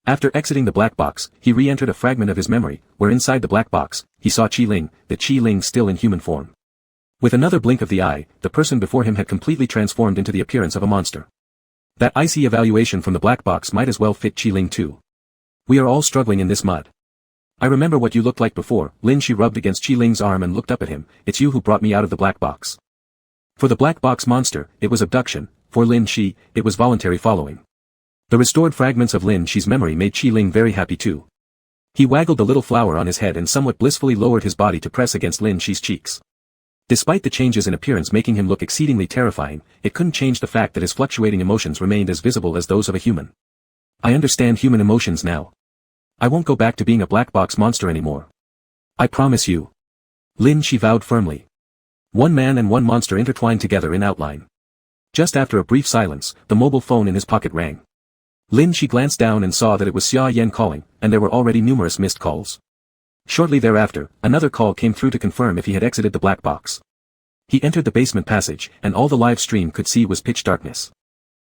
[SPEAKER 1] After exiting the black box, he re-entered a fragment of his memory, where inside the black box, he saw Qi Ling, the Qi Ling still in human form. With another blink of the eye, the person before him had completely transformed into the appearance of a monster. That icy evaluation from the black box might as well fit Qi Ling too. We are all struggling in this mud. I remember what you looked like before, Lin Shi rubbed against Qi Ling's arm and looked up at him, it's you who brought me out of the black box. For the black box monster, it was abduction, for Lin Shi, it was voluntary following. The restored fragments of Lin Shi's memory made Qi Ling very happy too. He waggled the little flower on his head and somewhat blissfully lowered his body to press against Lin Shi's cheeks. Despite the changes in appearance making him look exceedingly terrifying, it couldn't change the fact that his fluctuating emotions remained as visible as those of a human. I understand human emotions now. I won't go back to being a black box monster anymore. I promise you. Lin Shi vowed firmly. One man and one monster intertwined together in outline. Just after a brief silence, the mobile phone in his pocket rang. Lin Shi glanced down and saw that it was Xia Yan calling, and there were already numerous missed calls. Shortly thereafter, another call came through to confirm if he had exited the black box. He entered the basement passage, and all the live stream could see was pitch darkness.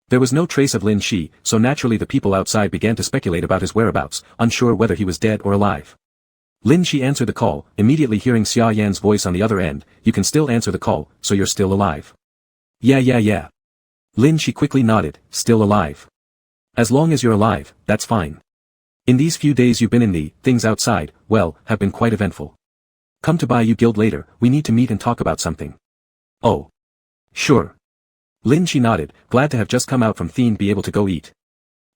[SPEAKER 1] There was no trace of Lin Shi, so naturally the people outside began to speculate about his whereabouts, unsure whether he was dead or alive. Lin Shi answered the call, immediately hearing Xia Yan's voice on the other end, you can still answer the call, so you're still alive. Yeah. Lin Shi quickly nodded, still alive. As long as you're alive, that's fine. In these few days you've been in the things outside, well, have been quite eventful. Come to buy you guild later, we need to meet and talk about something. Oh. Sure. Lin Shi nodded, glad to have just come out from Thien be able to go eat.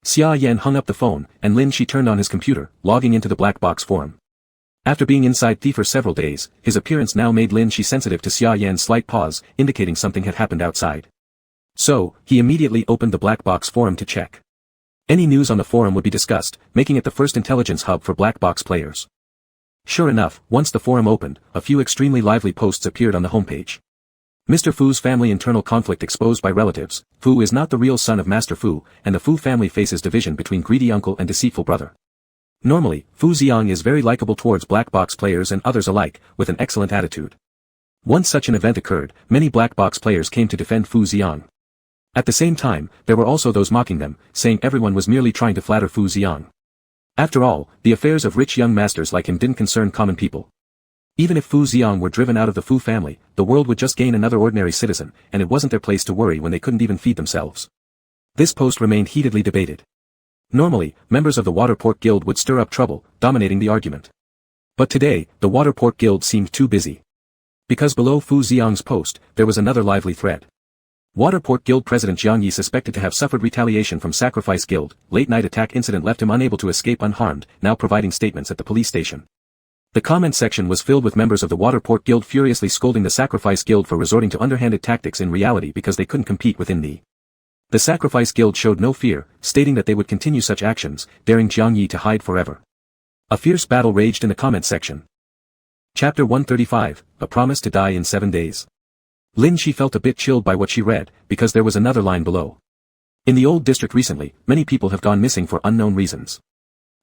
[SPEAKER 1] Xia Yan hung up the phone, and Lin Shi turned on his computer, logging into the black box forum. After being inside Thie for several days, his appearance now made Lin Shi sensitive to Xia Yan's slight pause, indicating something had happened outside. So, he immediately opened the black box forum to check. Any news on the forum would be discussed, making it the first intelligence hub for black box players. Sure enough, once the forum opened, a few extremely lively posts appeared on the homepage. Mr. Fu's family internal conflict exposed by relatives. Fu is not the real son of Master Fu, and the Fu family faces division between greedy uncle and deceitful brother. Normally, Fu Xiang is very likable towards black box players and others alike, with an excellent attitude. Once such an event occurred, many black box players came to defend Fu Xiang. At the same time, there were also those mocking them, saying everyone was merely trying to flatter Fu Xiang. After all, the affairs of rich young masters like him didn't concern common people. Even if Fu Xiang were driven out of the Fu family, the world would just gain another ordinary citizen, and it wasn't their place to worry when they couldn't even feed themselves. This post remained heatedly debated. Normally, members of the Water Port Guild would stir up trouble, dominating the argument. But today, the Water Port Guild seemed too busy. Because below Fu Xiang's post, there was another lively thread. Water Port Guild President Jiang Yi suspected to have suffered retaliation from Sacrifice Guild. Late-night attack incident left him unable to escape unharmed, now providing statements at the police station. The comment section was filled with members of the Water Port Guild furiously scolding the Sacrifice Guild for resorting to underhanded tactics in reality because they couldn't compete within the Sacrifice Guild showed no fear, stating that they would continue such actions, daring Jiang Yi to hide forever. A fierce battle raged in the comment section. Chapter 135, A Promise to Die in 7 Days. Lin Shi felt a bit chilled by what she read, because there was another line below. In the old district recently, many people have gone missing for unknown reasons.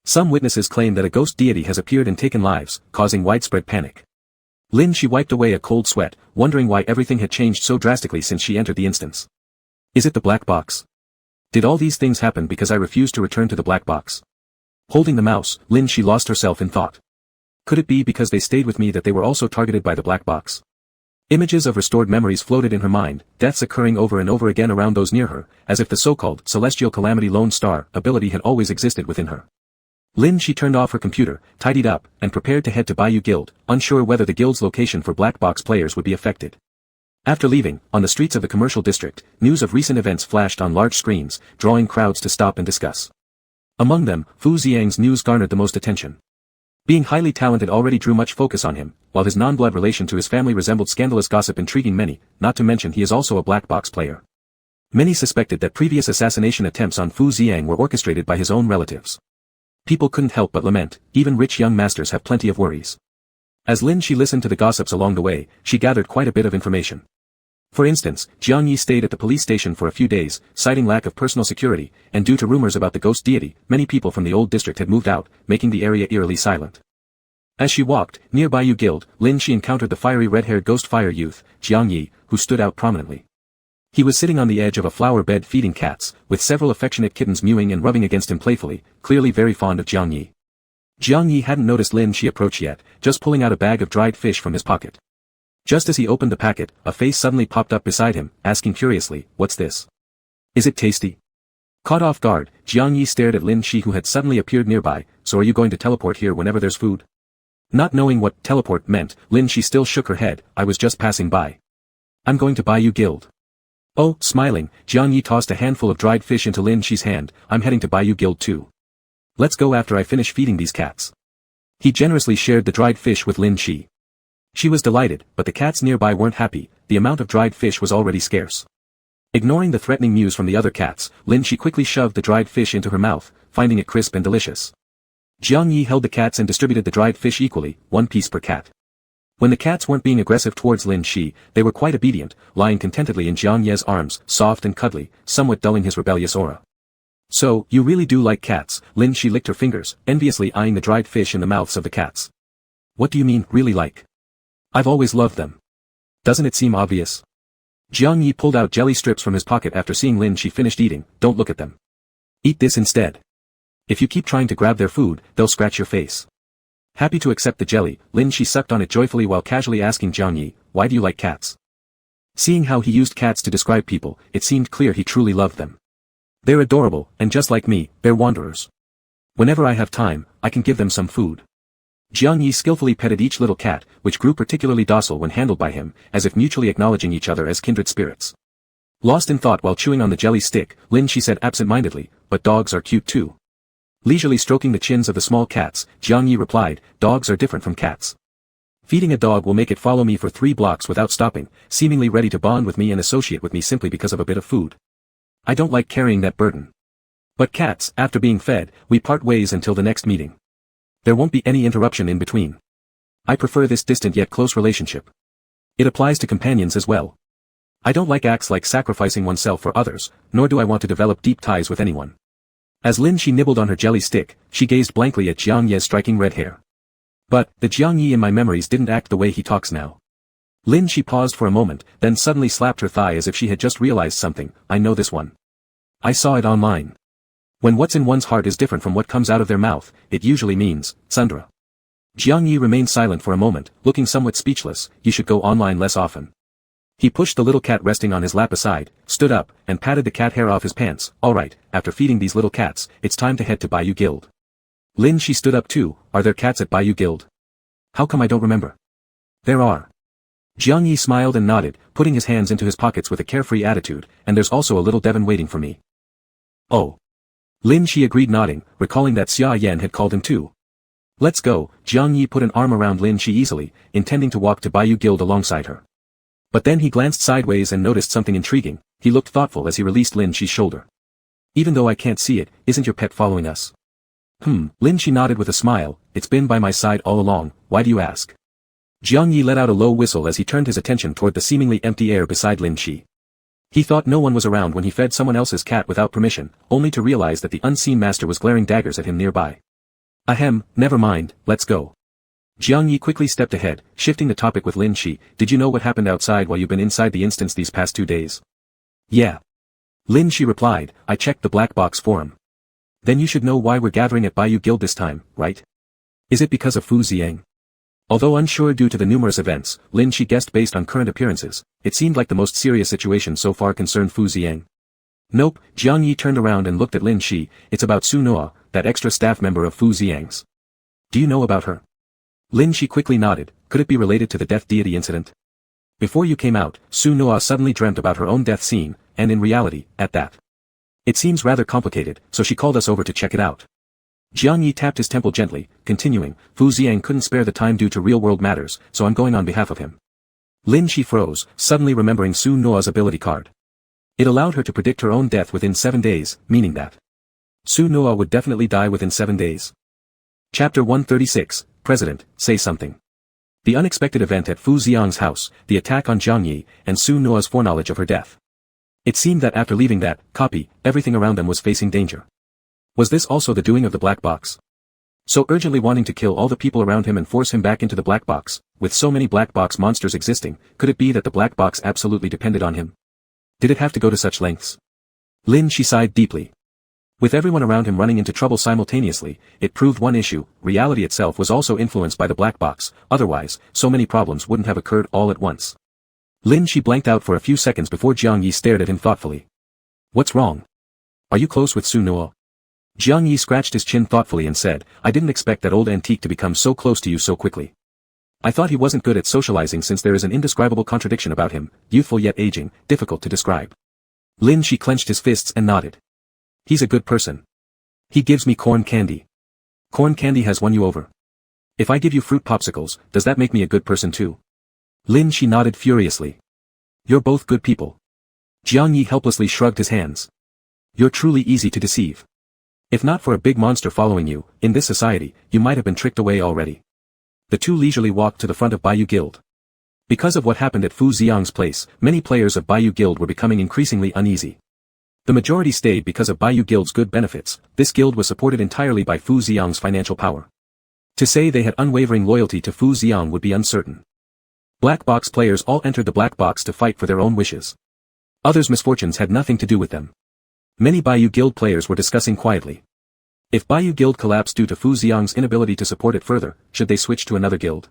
[SPEAKER 1] Some witnesses claim that a ghost deity has appeared and taken lives, causing widespread panic. Lin Shi wiped away a cold sweat, wondering why everything had changed so drastically since she entered the instance. Is it the black box? Did all these things happen because I refused to return to the black box? Holding the mouse, Lin Shi lost herself in thought. Could it be because they stayed with me that they were also targeted by the black box? Images of restored memories floated in her mind, deaths occurring over and over again around those near her, as if the so-called celestial calamity lone star ability had always existed within her. Lin Shi turned off her computer, tidied up, and prepared to head to Bayou Guild, unsure whether the guild's location for black box players would be affected. After leaving, on the streets of the commercial district, news of recent events flashed on large screens, drawing crowds to stop and discuss. Among them, Fu Xiang's news garnered the most attention. Being highly talented already drew much focus on him, while his non-blood relation to his family resembled scandalous gossip intriguing many, not to mention he is also a black box player. Many suspected that previous assassination attempts on Fu Xiang were orchestrated by his own relatives. People couldn't help but lament, even rich young masters have plenty of worries. As Lin Shi listened to the gossips along the way, she gathered quite a bit of information. For instance, Jiang Yi stayed at the police station for a few days, citing lack of personal security, and due to rumors about the ghost deity, many people from the old district had moved out, making the area eerily silent. As she walked, near Bayou Guild, Lin Shi encountered the fiery red-haired ghost fire youth, Jiang Yi, who stood out prominently. He was sitting on the edge of a flower bed feeding cats, with several affectionate kittens mewing and rubbing against him playfully, clearly very fond of Jiang Yi. Jiang Yi hadn't noticed Lin Shi approach yet, just pulling out a bag of dried fish from his pocket. Just as he opened the packet, a face suddenly popped up beside him, asking curiously, "What's this? Is it tasty?" Caught off guard, Jiang Yi stared at Lin Shi who had suddenly appeared nearby. "So are you going to teleport here whenever there's food?" Not knowing what teleport meant, Lin Shi still shook her head. "I was just passing by. I'm going to Bayou Guild." Oh, smiling, Jiang Yi tossed a handful of dried fish into Lin Shi's hand. "I'm heading to Bayou Guild too. Let's go after I finish feeding these cats." He generously shared the dried fish with Lin Shi. She was delighted, but the cats nearby weren't happy. The amount of dried fish was already scarce. Ignoring the threatening mews from the other cats, Lin Shi quickly shoved the dried fish into her mouth, finding it crisp and delicious. Jiang Yi held the cats and distributed the dried fish equally, 1 piece per cat. When the cats weren't being aggressive towards Lin Shi, they were quite obedient, lying contentedly in Jiang Ye's arms, soft and cuddly, somewhat dulling his rebellious aura. "So, you really do like cats?" Lin Shi licked her fingers, enviously eyeing the dried fish in the mouths of the cats. "What do you mean, really like? I've always loved them. Doesn't it seem obvious?" Jiang Yi pulled out jelly strips from his pocket after seeing Lin Shi finished eating. "Don't look at them. Eat this instead. If you keep trying to grab their food, they'll scratch your face." Happy to accept the jelly, Lin Shi sucked on it joyfully while casually asking Jiang Yi, "Why do you like cats?" Seeing how he used cats to describe people, it seemed clear he truly loved them. "They're adorable, and just like me, they're wanderers. Whenever I have time, I can give them some food." Jiang Yi skillfully petted each little cat, which grew particularly docile when handled by him, as if mutually acknowledging each other as kindred spirits. Lost in thought while chewing on the jelly stick, Lin Shi said absent-mindedly, "But dogs are cute too." Leisurely stroking the chins of the small cats, Jiang Yi replied, "Dogs are different from cats. Feeding a dog will make it follow me for 3 blocks without stopping, seemingly ready to bond with me and associate with me simply because of a bit of food. I don't like carrying that burden. But cats, after being fed, we part ways until the next meeting. There won't be any interruption in between." I prefer this distant yet close relationship. It applies to companions as well. I don't like acts like sacrificing oneself for others, nor do I want to develop deep ties with anyone. As Lin Shi nibbled on her jelly stick, she gazed blankly at Jiang Ye's striking red hair. But, the Jiang Yi in my memories didn't act the way he talks now. Lin Shi paused for a moment, then suddenly slapped her thigh as if she had just realized something. I know this one. I saw it online. When what's in one's heart is different from what comes out of their mouth, it usually means, Sundra. Jiang Yi remained silent for a moment, looking somewhat speechless. You should go online less often. He pushed the little cat resting on his lap aside, stood up, and patted the cat hair off his pants. Alright, after feeding these little cats, it's time to head to Bayou Guild. Lin Shi stood up too. Are there cats at Bayou Guild? How come I don't remember? There are. Jiang Yi smiled and nodded, putting his hands into his pockets with a carefree attitude, and there's also a little Devon waiting for me. Oh. Lin Shi agreed, nodding, recalling that Xia Yan had called him too. Let's go. Jiang Yi put an arm around Lin Shi easily, intending to walk to Bayou Guild alongside her. But then he glanced sideways and noticed something intriguing. He looked thoughtful as he released Lin Shi's shoulder. Even though I can't see it, isn't your pet following us? Lin Shi nodded with a smile. It's been by my side all along. Why do you ask? Jiang Yi let out a low whistle as he turned his attention toward the seemingly empty air beside Lin Shi. He thought no one was around when he fed someone else's cat without permission, only to realize that the unseen master was glaring daggers at him nearby. Ahem, never mind, let's go. Jiang Yi quickly stepped ahead, shifting the topic with Lin Shi. Did you know what happened outside while you've been inside the instance these past 2 days? Yeah. Lin Shi replied, I checked the black box forum. Then you should know why we're gathering at Bayou Guild this time, right? Is it because of Fu Xiang? Although unsure due to the numerous events, Lin Shi guessed based on current appearances, it seemed like the most serious situation so far concerned Fu Xiang. Nope, Jiang Yi turned around and looked at Lin Shi. It's about Su Noa, that extra staff member of Fu Xiang's. Do you know about her? Lin Shi quickly nodded. Could it be related to the death deity incident? Before you came out, Su Noa suddenly dreamt about her own death scene, and in reality, at that. It seems rather complicated, so she called us over to check it out. Jiang Yi tapped his temple gently, continuing, Fu Xiang couldn't spare the time due to real-world matters, so I'm going on behalf of him. Lin Shi froze, suddenly remembering Su Noa's ability card. It allowed her to predict her own death within 7 days, meaning that Su Noa would definitely die within 7 days. Chapter 136, President, say something. The unexpected event at Fu Xiang's house, the attack on Jiang Yi, and Su Noa's foreknowledge of her death. It seemed that after leaving that copy, everything around them was facing danger. Was this also the doing of the black box? So urgently wanting to kill all the people around him and force him back into the black box, with so many black box monsters existing, could it be that the black box absolutely depended on him? Did it have to go to such lengths? Lin Shi sighed deeply. With everyone around him running into trouble simultaneously, it proved one issue: reality itself was also influenced by the black box, otherwise, so many problems wouldn't have occurred all at once. Lin Shi blanked out for a few seconds before Jiang Yi stared at him thoughtfully. What's wrong? Are you close with Su Noa? Jiang Yi scratched his chin thoughtfully and said, I didn't expect that old antique to become so close to you so quickly. I thought he wasn't good at socializing since there is an indescribable contradiction about him, youthful yet aging, difficult to describe. Lin Shi clenched his fists and nodded. He's a good person. He gives me corn candy. Corn candy has won you over. If I give you fruit popsicles, does that make me a good person too? Lin Shi nodded furiously. You're both good people. Jiang Yi helplessly shrugged his hands. You're truly easy to deceive. If not for a big monster following you, in this society, you might have been tricked away already. The two leisurely walked to the front of Bayou Guild. Because of what happened at Fu Xiang's place, many players of Bayou Guild were becoming increasingly uneasy. The majority stayed because of Bayou Guild's good benefits. This guild was supported entirely by Fu Xiang's financial power. To say they had unwavering loyalty to Fu Xiang would be uncertain. Black box players all entered the black box to fight for their own wishes. Others' misfortunes had nothing to do with them. Many Bayou Guild players were discussing quietly. If Bayou Guild collapsed due to Fu Xiang's inability to support it further, should they switch to another guild?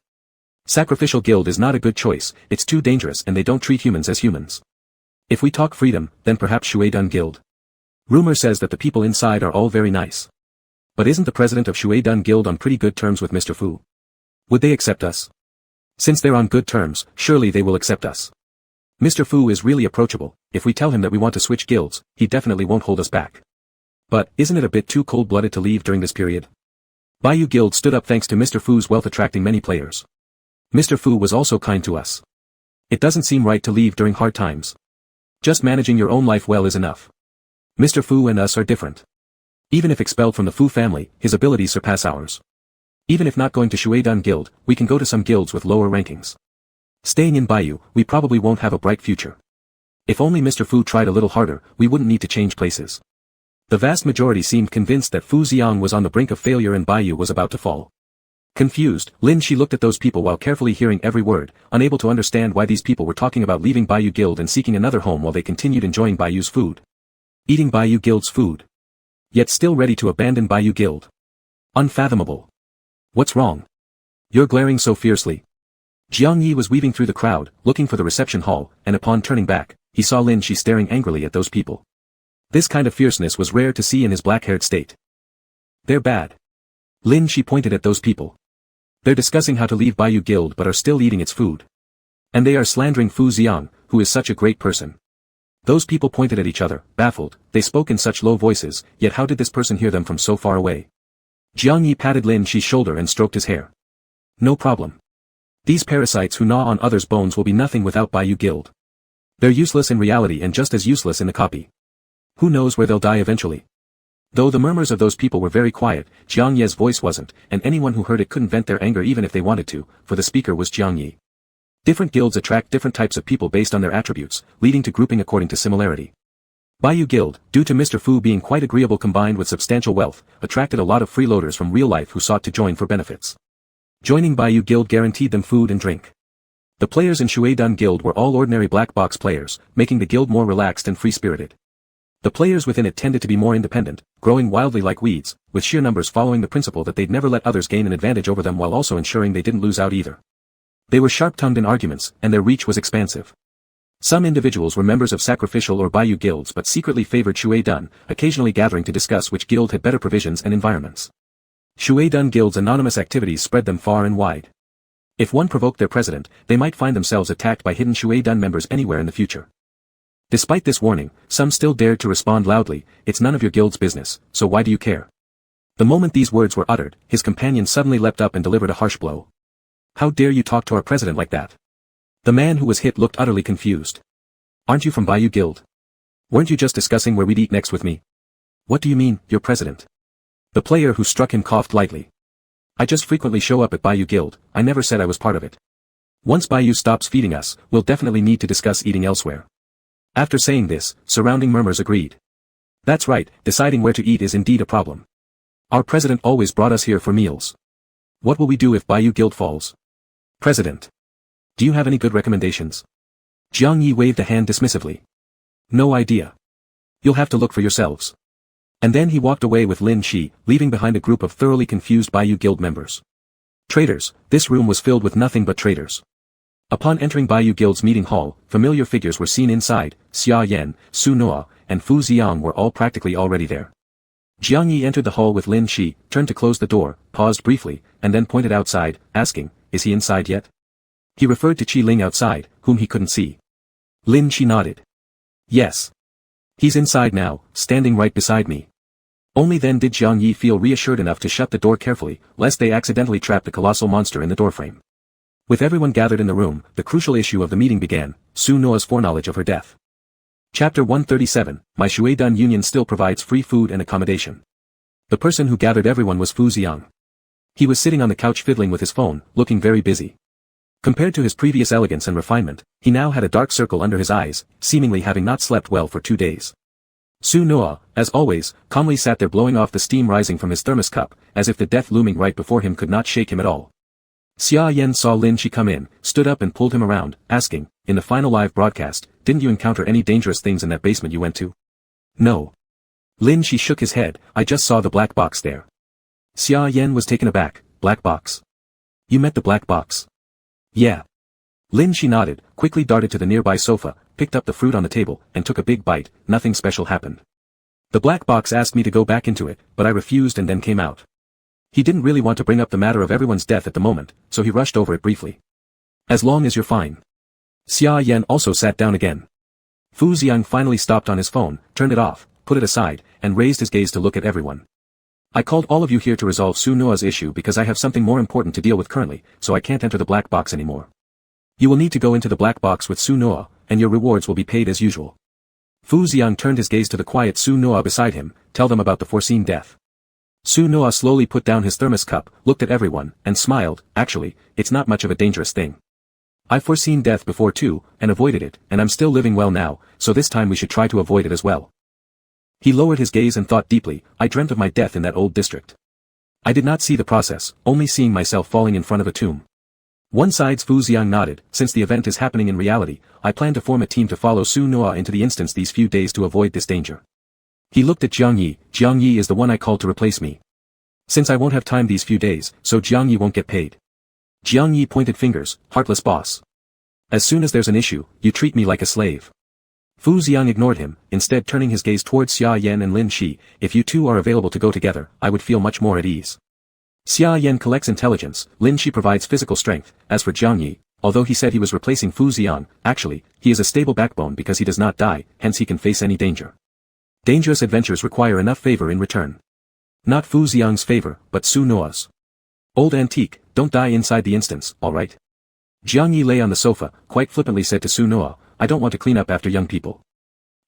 [SPEAKER 1] Sacrificial guild is not a good choice, it's too dangerous and they don't treat humans as humans. If we talk freedom, then perhaps Shueidun Guild. Rumor says that the people inside are all very nice. But isn't the president of Shueidun Guild on pretty good terms with Mr. Fu? Would they accept us? Since they're on good terms, surely they will accept us. Mr. Fu is really approachable. If we tell him that we want to switch guilds, he definitely won't hold us back. But, isn't it a bit too cold-blooded to leave during this period? Bayou Guild stood up thanks to Mr. Fu's wealth attracting many players. Mr. Fu was also kind to us. It doesn't seem right to leave during hard times. Just managing your own life well is enough. Mr. Fu and us are different. Even if expelled from the Fu family, his abilities surpass ours. Even if not going to Shueidun Guild, we can go to some guilds with lower rankings. Staying in Bayou, we probably won't have a bright future. If only Mr. Fu tried a little harder, we wouldn't need to change places. The vast majority seemed convinced that Fu Xiang was on the brink of failure and Bayou was about to fall. Confused, Lin Shi looked at those people while carefully hearing every word, unable to understand why these people were talking about leaving Bayou Guild and seeking another home while they continued enjoying Bayou's food. Eating Bayou Guild's food. Yet still ready to abandon Bayou Guild. Unfathomable. What's wrong? You're glaring so fiercely. Jiang Yi was weaving through the crowd, looking for the reception hall, and upon turning back, he saw Lin Shi staring angrily at those people. This kind of fierceness was rare to see in his black-haired state. They're bad. Lin Shi pointed at those people. They're discussing how to leave Bayou Guild but are still eating its food. And they are slandering Fu Xiang, who is such a great person. Those people pointed at each other, baffled. They spoke in such low voices, yet how did this person hear them from so far away? Jiang Yi patted Lin Shi's shoulder and stroked his hair. No problem. These parasites who gnaw on others' bones will be nothing without Bayou Guild. They're useless in reality and just as useless in the copy. Who knows where they'll die eventually? Though the murmurs of those people were very quiet, Jiang Ye's voice wasn't, and anyone who heard it couldn't vent their anger even if they wanted to, for the speaker was Jiang Yi. Different guilds attract different types of people based on their attributes, leading to grouping according to similarity. Bayou Guild, due to Mr. Fu being quite agreeable combined with substantial wealth, attracted a lot of freeloaders from real life who sought to join for benefits. Joining Bayou Guild guaranteed them food and drink. The players in Shueidun Guild were all ordinary black box players, making the guild more relaxed and free-spirited. The players within it tended to be more independent, growing wildly like weeds, with sheer numbers following the principle that they'd never let others gain an advantage over them while also ensuring they didn't lose out either. They were sharp-tongued in arguments, and their reach was expansive. Some individuals were members of sacrificial or Bayou guilds but secretly favored Shueidun, occasionally gathering to discuss which guild had better provisions and environments. Shueidun Guild's anonymous activities spread them far and wide. If one provoked their president, they might find themselves attacked by hidden Shueidun members anywhere in the future. Despite this warning, some still dared to respond loudly, "It's none of your guild's business, so why do you care?" The moment these words were uttered, his companion suddenly leapt up and delivered a harsh blow. "How dare you talk to our president like that?" The man who was hit looked utterly confused. "Aren't you from Bayou Guild? Weren't you just discussing where we'd eat next with me?" "What do you mean, your president?" The player who struck him coughed lightly. "I just frequently show up at Bayou Guild, I never said I was part of it. Once Bayou stops feeding us, we'll definitely need to discuss eating elsewhere." After saying this, surrounding murmurs agreed. "That's right, deciding where to eat is indeed a problem. Our president always brought us here for meals. What will we do if Bayou Guild falls?" "President. Do you have any good recommendations?" Jiang Yi waved a hand dismissively. "No idea. You'll have to look for yourselves." And then he walked away with Lin Shi, leaving behind a group of thoroughly confused Bayou Guild members. Traitors, this room was filled with nothing but traitors. Upon entering Bayou Guild's meeting hall, familiar figures were seen inside. Xia Yan, Su Noa, and Fu Xiang were all practically already there. Jiang Yi entered the hall with Lin Shi, turned to close the door, paused briefly, and then pointed outside, asking, "Is he inside yet?" He referred to Qi Ling outside, whom he couldn't see. Lin Shi nodded. "Yes. He's inside now, standing right beside me." Only then did Jiang Yi feel reassured enough to shut the door carefully, lest they accidentally trap the colossal monster in the doorframe. With everyone gathered in the room, the crucial issue of the meeting began, Su Noa's foreknowledge of her death. Chapter 137, My Shueidun Union still provides free food and accommodation. The person who gathered everyone was Fu Xiang. He was sitting on the couch fiddling with his phone, looking very busy. Compared to his previous elegance and refinement, he now had a dark circle under his eyes, seemingly having not slept well for 2 days. Su Noa, as always, calmly sat there blowing off the steam rising from his thermos cup, as if the death looming right before him could not shake him at all. Xia Yan saw Lin Shi come in, stood up and pulled him around, asking, "In the final live broadcast, didn't you encounter any dangerous things in that basement you went to?" "No." Lin Shi shook his head, "I just saw the black box there." Xia Yan was taken aback, "Black box? You met the black box?" "Yeah." Lin Shi nodded, quickly darted to the nearby sofa, picked up the fruit on the table, and took a big bite. "Nothing special happened. The black box asked me to go back into it, but I refused and then came out. He didn't really want to bring up the matter of everyone's death at the moment, so he rushed over it briefly." "As long as you're fine." Xia Yan also sat down again. Fu Xiang finally stopped on his phone, turned it off, put it aside, and raised his gaze to look at everyone. "I called all of you here to resolve Su Noa's issue because I have something more important to deal with currently, so I can't enter the black box anymore. You will need to go into the black box with Su Noa, and your rewards will be paid as usual." Fu Xiang turned his gaze to the quiet Su Noa beside him, "Tell them about the foreseen death." Su Noa slowly put down his thermos cup, looked at everyone, and smiled. Actually, it's not much of a dangerous thing. I've foreseen death before too, and avoided it, and I'm still living well now, so this time we should try to avoid it as well. He lowered his gaze and thought deeply. I dreamt of my death in that old district. I did not see the process, only seeing myself falling in front of a tomb. One side's Fu Xiang nodded. Since the event is happening in reality, I plan to form a team to follow Su Noa into the instance these few days to avoid this danger. He looked at Jiang Yi. Jiang Yi is the one I called to replace me. Since I won't have time these few days, so Jiang Yi won't get paid. Jiang Yi pointed fingers. Heartless boss. As soon as there's an issue, you treat me like a slave. Fu Xiang ignored him, instead turning his gaze towards Xia Yan and Lin Shi. If you two are available to go together, I would feel much more at ease. Xia Yan collects intelligence, Lin Shi provides physical strength. As for Jiang Yi, although he said he was replacing Fu Xiang, actually, he is a stable backbone because he does not die, hence he can face any danger. Dangerous adventures require enough favor in return. Not Fu Xiang's favor, but Su Noa's. Old antique, don't die inside the instance, alright? Jiang Yi lay on the sofa, quite flippantly said to Su Noa, I don't want to clean up after young people.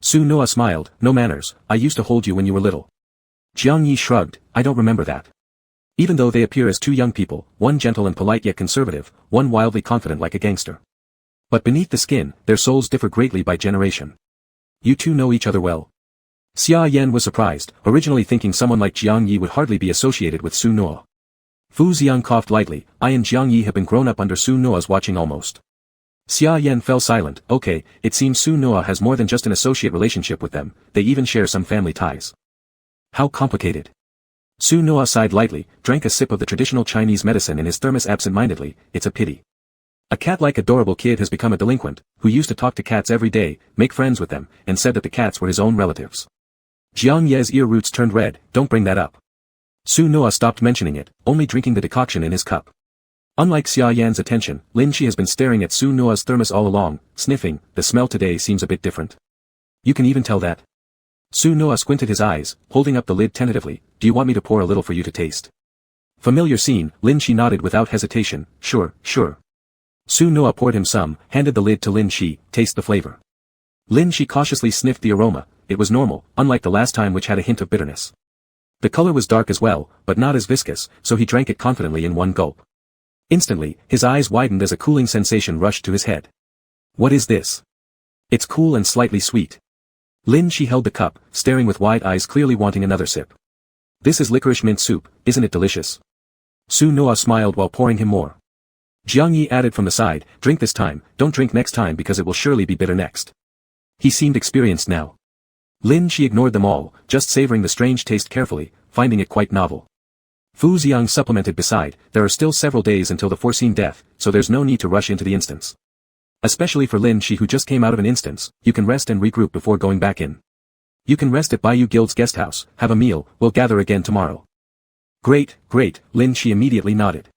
[SPEAKER 1] Su Noa smiled, no manners, I used to hold you when you were little. Jiang Yi shrugged, I don't remember that. Even though they appear as two young people, one gentle and polite yet conservative, one wildly confident like a gangster. But beneath the skin, their souls differ greatly by generation. You two know each other well. Xia Yan was surprised, originally thinking someone like Jiang Yi would hardly be associated with Su Noa. Fu Xiang coughed lightly. I and Jiang Yi have been grown up under Su Noa's watching almost. Xia Yan fell silent. Okay, it seems Su Noa has more than just an associate relationship with them, they even share some family ties. How complicated. Su Noa sighed lightly, drank a sip of the traditional Chinese medicine in his thermos absent-mindedly. It's a pity. A cat-like adorable kid has become a delinquent, who used to talk to cats every day, make friends with them, and said that the cats were his own relatives. Jiang Ye's ear roots turned red. Don't bring that up. Su Noa stopped mentioning it, only drinking the decoction in his cup. Unlike Xia Yan's attention, Lin Shi has been staring at Su Noa's thermos all along, sniffing. The smell today seems a bit different. You can even tell that. Su Noa squinted his eyes, holding up the lid tentatively. Do you want me to pour a little for you to taste? Familiar scene, Lin Shi nodded without hesitation. Sure, sure. Su Noa poured him some, handed the lid to Lin Shi. Taste the flavor. Lin Shi cautiously sniffed the aroma. It was normal, unlike the last time which had a hint of bitterness. The color was dark as well, but not as viscous, so he drank it confidently in one gulp. Instantly, his eyes widened as a cooling sensation rushed to his head. What is this? It's cool and slightly sweet. Lin Shi held the cup, staring with wide eyes clearly wanting another sip. This is licorice mint soup, isn't it delicious? Su Noa smiled while pouring him more. Jiang Yi added from the side, drink this time, don't drink next time because it will surely be bitter next. He seemed experienced now. Lin Shi ignored them all, just savoring the strange taste carefully, finding it quite novel. Fu Xiang supplemented beside, there are still several days until the foreseen death, so there's no need to rush into the instance. Especially for Lin Shi who just came out of an instance, you can rest and regroup before going back in. You can rest at Bayou Guild's guest house, have a meal, we'll gather again tomorrow. Great, great, Lin Shi immediately nodded.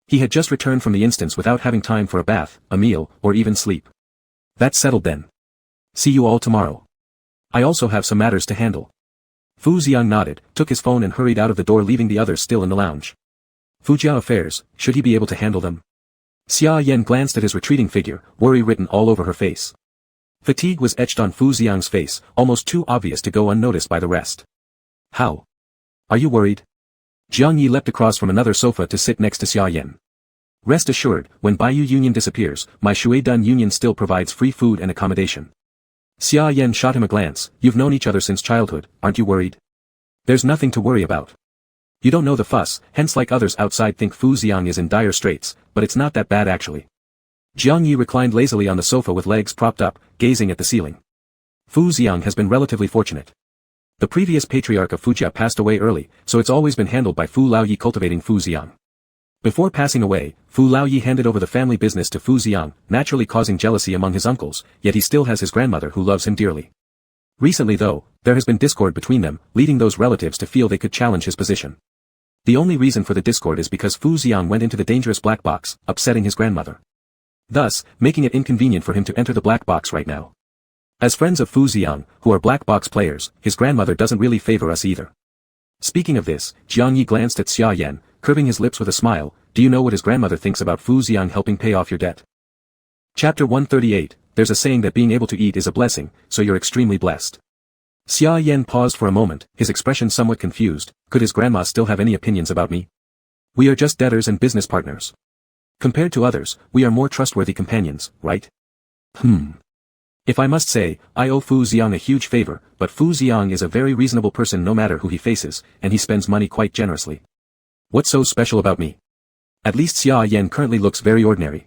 [SPEAKER 1] He had just returned from the instance without having time for a bath, a meal, or even sleep. That's settled then. See you all tomorrow. I also have some matters to handle. Fu Xiang nodded, took his phone and hurried out of the door leaving the others still in the lounge. Fujia affairs, should he be able to handle them? Xia Yan glanced at his retreating figure, worry written all over her face. Fatigue was etched on Fu Xiang's face, almost too obvious to go unnoticed by the rest. How? Are you worried? Jiang Yi leapt across from another sofa to sit next to Xia Yan. Rest assured, when Bayou Union disappears, my Shuidun Union still provides free food and accommodation. Xia Yan shot him a glance. You've known each other since childhood, aren't you worried? There's nothing to worry about. You don't know the fuss, hence like others outside think Fu Xiang is in dire straits, but it's not that bad actually. Jiang Yi reclined lazily on the sofa with legs propped up, gazing at the ceiling. Fu Xiang has been relatively fortunate. The previous patriarch of Fujia passed away early, so it's always been handled by Fu Laoyi cultivating Fu Xiang. Before passing away, Fu Laoyi handed over the family business to Fu Xiang, naturally causing jealousy among his uncles, yet he still has his grandmother who loves him dearly. Recently though, there has been discord between them, leading those relatives to feel they could challenge his position. The only reason for the discord is because Fu Xiang went into the dangerous black box, upsetting his grandmother. Thus, making it inconvenient for him to enter the black box right now. As friends of Fu Xiang, who are black box players, his grandmother doesn't really favor us either. Speaking of this, Jiang Yi glanced at Xia Yan, curving his lips with a smile. Do you know what his grandmother thinks about Fu Xiang helping pay off your debt? Chapter 138, there's a saying that being able to eat is a blessing, so you're extremely blessed. Xia Yan paused for a moment, his expression somewhat confused. Could his grandma still have any opinions about me? We are just debtors and business partners. Compared to others, we are more trustworthy companions, right? If I must say, I owe Fu Xiang a huge favor, but Fu Xiang is a very reasonable person no matter who he faces, and he spends money quite generously. What's so special about me? At least Xia Yan currently looks very ordinary.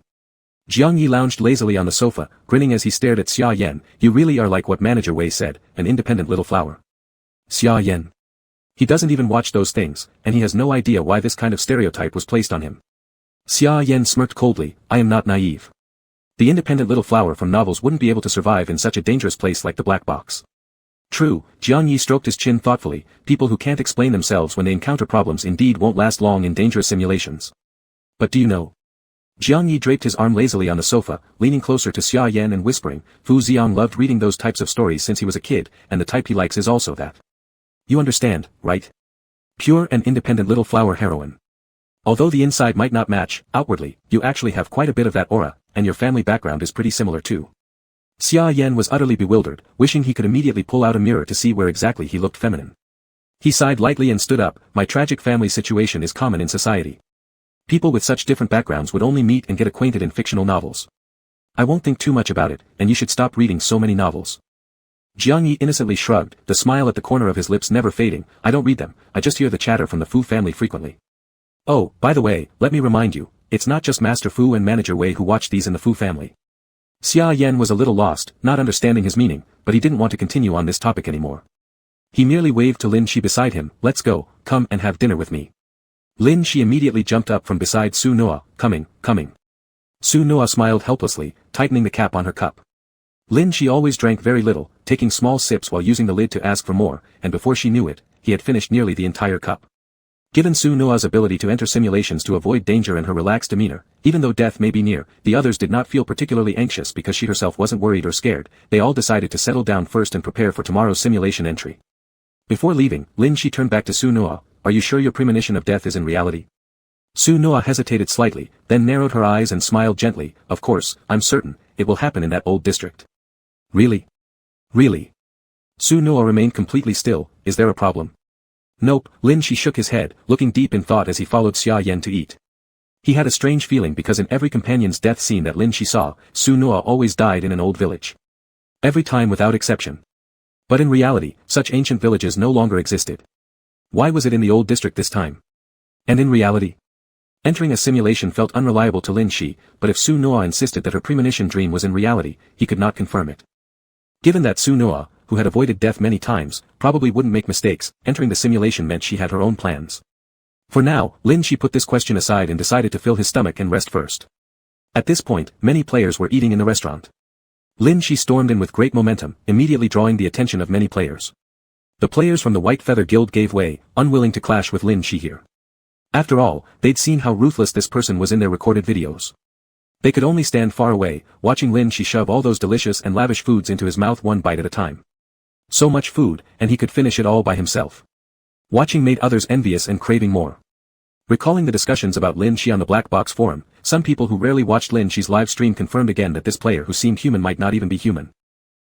[SPEAKER 1] Jiang Yi lounged lazily on the sofa, grinning as he stared at Xia Yan. You really are like what Manager Wei said, an independent little flower. Xia Yan. He doesn't even watch those things, and he has no idea why this kind of stereotype was placed on him. Xia Yan smirked coldly. I am not naive. The independent little flower from novels wouldn't be able to survive in such a dangerous place like the black box. True, Jiang Yi stroked his chin thoughtfully. People who can't explain themselves when they encounter problems indeed won't last long in dangerous simulations. But do you know? Jiang Yi draped his arm lazily on the sofa, leaning closer to Xia Yan and whispering, Fu Xiang loved reading those types of stories since he was a kid, and the type he likes is also that. You understand, right? Pure and independent little flower heroine. Although the inside might not match, outwardly, you actually have quite a bit of that aura, and your family background is pretty similar too. Xia Yan was utterly bewildered, wishing he could immediately pull out a mirror to see where exactly he looked feminine. He sighed lightly and stood up. My tragic family situation is common in society. People with such different backgrounds would only meet and get acquainted in fictional novels. I won't think too much about it, and you should stop reading so many novels. Jiang Yi innocently shrugged, the smile at the corner of his lips never fading. I don't read them, I just hear the chatter from the Fu family frequently. Oh, by the way, let me remind you, it's not just Master Fu and Manager Wei who watch these in the Fu family. Xia Yan was a little lost, not understanding his meaning, but he didn't want to continue on this topic anymore. He merely waved to Lin Shi beside him. Let's go, come and have dinner with me. Lin Shi immediately jumped up from beside Su Noa. Coming. Su Noa smiled helplessly, tightening the cap on her cup. Lin Shi always drank very little, taking small sips while using the lid to ask for more, and before she knew it, he had finished nearly the entire cup. Given Su Noa's ability to enter simulations to avoid danger and her relaxed demeanor, even though death may be near, the others did not feel particularly anxious because she herself wasn't worried or scared. They all decided to settle down first and prepare for tomorrow's simulation entry. Before leaving, Lin Shi turned back to Su Noa. Are you sure your premonition of death is in reality? Su Noa hesitated slightly, then narrowed her eyes and smiled gently. Of course, I'm certain, it will happen in that old district. Really? Really? Su Noa remained completely still. Is there a problem? Nope. Lin Shi shook his head, looking deep in thought as he followed Xia Yan to eat. He had a strange feeling because in every companion's death scene that Lin Shi saw, Su Noa always died in an old village. Every time without exception. But in reality, such ancient villages no longer existed. Why was it in the old district this time? And in reality? Entering a simulation felt unreliable to Lin Shi, but if Su Noa insisted that her premonition dream was in reality, he could not confirm it. Given that Su Noa, who had avoided death many times, probably wouldn't make mistakes, entering the simulation meant she had her own plans. For now, Lin Shi put this question aside and decided to fill his stomach and rest first. At this point, many players were eating in the restaurant. Lin Shi stormed in with great momentum, immediately drawing the attention of many players. The players from the White Feather Guild gave way, unwilling to clash with Lin Shi here. After all, they'd seen how ruthless this person was in their recorded videos. They could only stand far away, watching Lin Shi shove all those delicious and lavish foods into his mouth one bite at a time. So much food, and he could finish it all by himself. Watching made others envious and craving more. Recalling the discussions about Lin Shi on the Black Box forum, some people who rarely watched Lin Shi's live stream confirmed again that this player who seemed human might not even be human.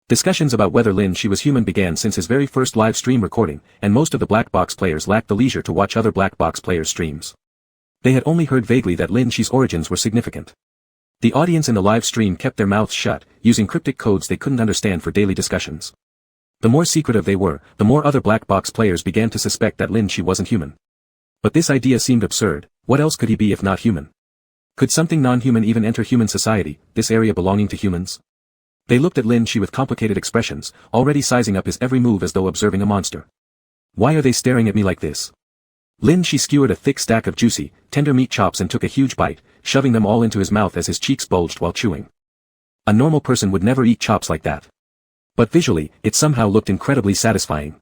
[SPEAKER 1] Discussions about whether Lin Shi was human began since his very first live stream recording, and most of the Black Box players lacked the leisure to watch other Black Box players' streams. They had only heard vaguely that Lin Shi's origins were significant. The audience in the live stream kept their mouths shut, using cryptic codes they couldn't understand for daily discussions. The more secretive they were, the more other Black Box players began to suspect that Lin Shi wasn't human. But this idea seemed absurd. What else could he be if not human? Could something non-human even enter human society, this area belonging to humans? They looked at Lin Shi with complicated expressions, already sizing up his every move as though observing a monster. Why are they staring at me like this? Lin Shi skewered a thick stack of juicy, tender meat chops and took a huge bite, shoving them all into his mouth as his cheeks bulged while chewing. A normal person would never eat chops like that. But visually, it somehow looked incredibly satisfying.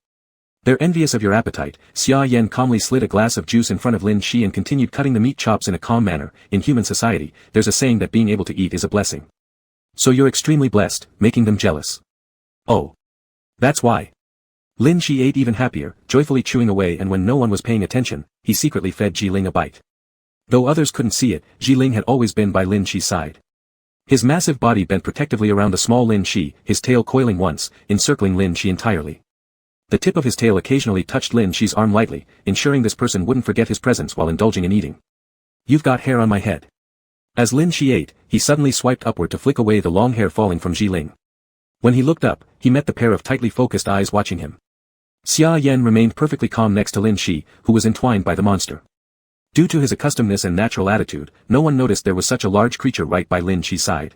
[SPEAKER 1] They're envious of your appetite. Xia Yan calmly slid a glass of juice in front of Lin Shi and continued cutting the meat chops in a calm manner. In human society, there's a saying that being able to eat is a blessing. So you're extremely blessed, making them jealous. Oh. That's why. Lin Shi ate even happier, joyfully chewing away, and when no one was paying attention, he secretly fed Jiling a bite. Though others couldn't see it, Jiling had always been by Lin Shi's side. His massive body bent protectively around the small Lin Shi, his tail coiling once, encircling Lin Shi entirely. The tip of his tail occasionally touched Lin Shi's arm lightly, ensuring this person wouldn't forget his presence while indulging in eating. You've got hair on my head. As Lin Shi ate, he suddenly swiped upward to flick away the long hair falling from Jiling. When he looked up, he met the pair of tightly focused eyes watching him. Xia Yan remained perfectly calm next to Lin Shi, who was entwined by the monster. Due to his accustomedness and natural attitude, no one noticed there was such a large creature right by Lin Shi's side.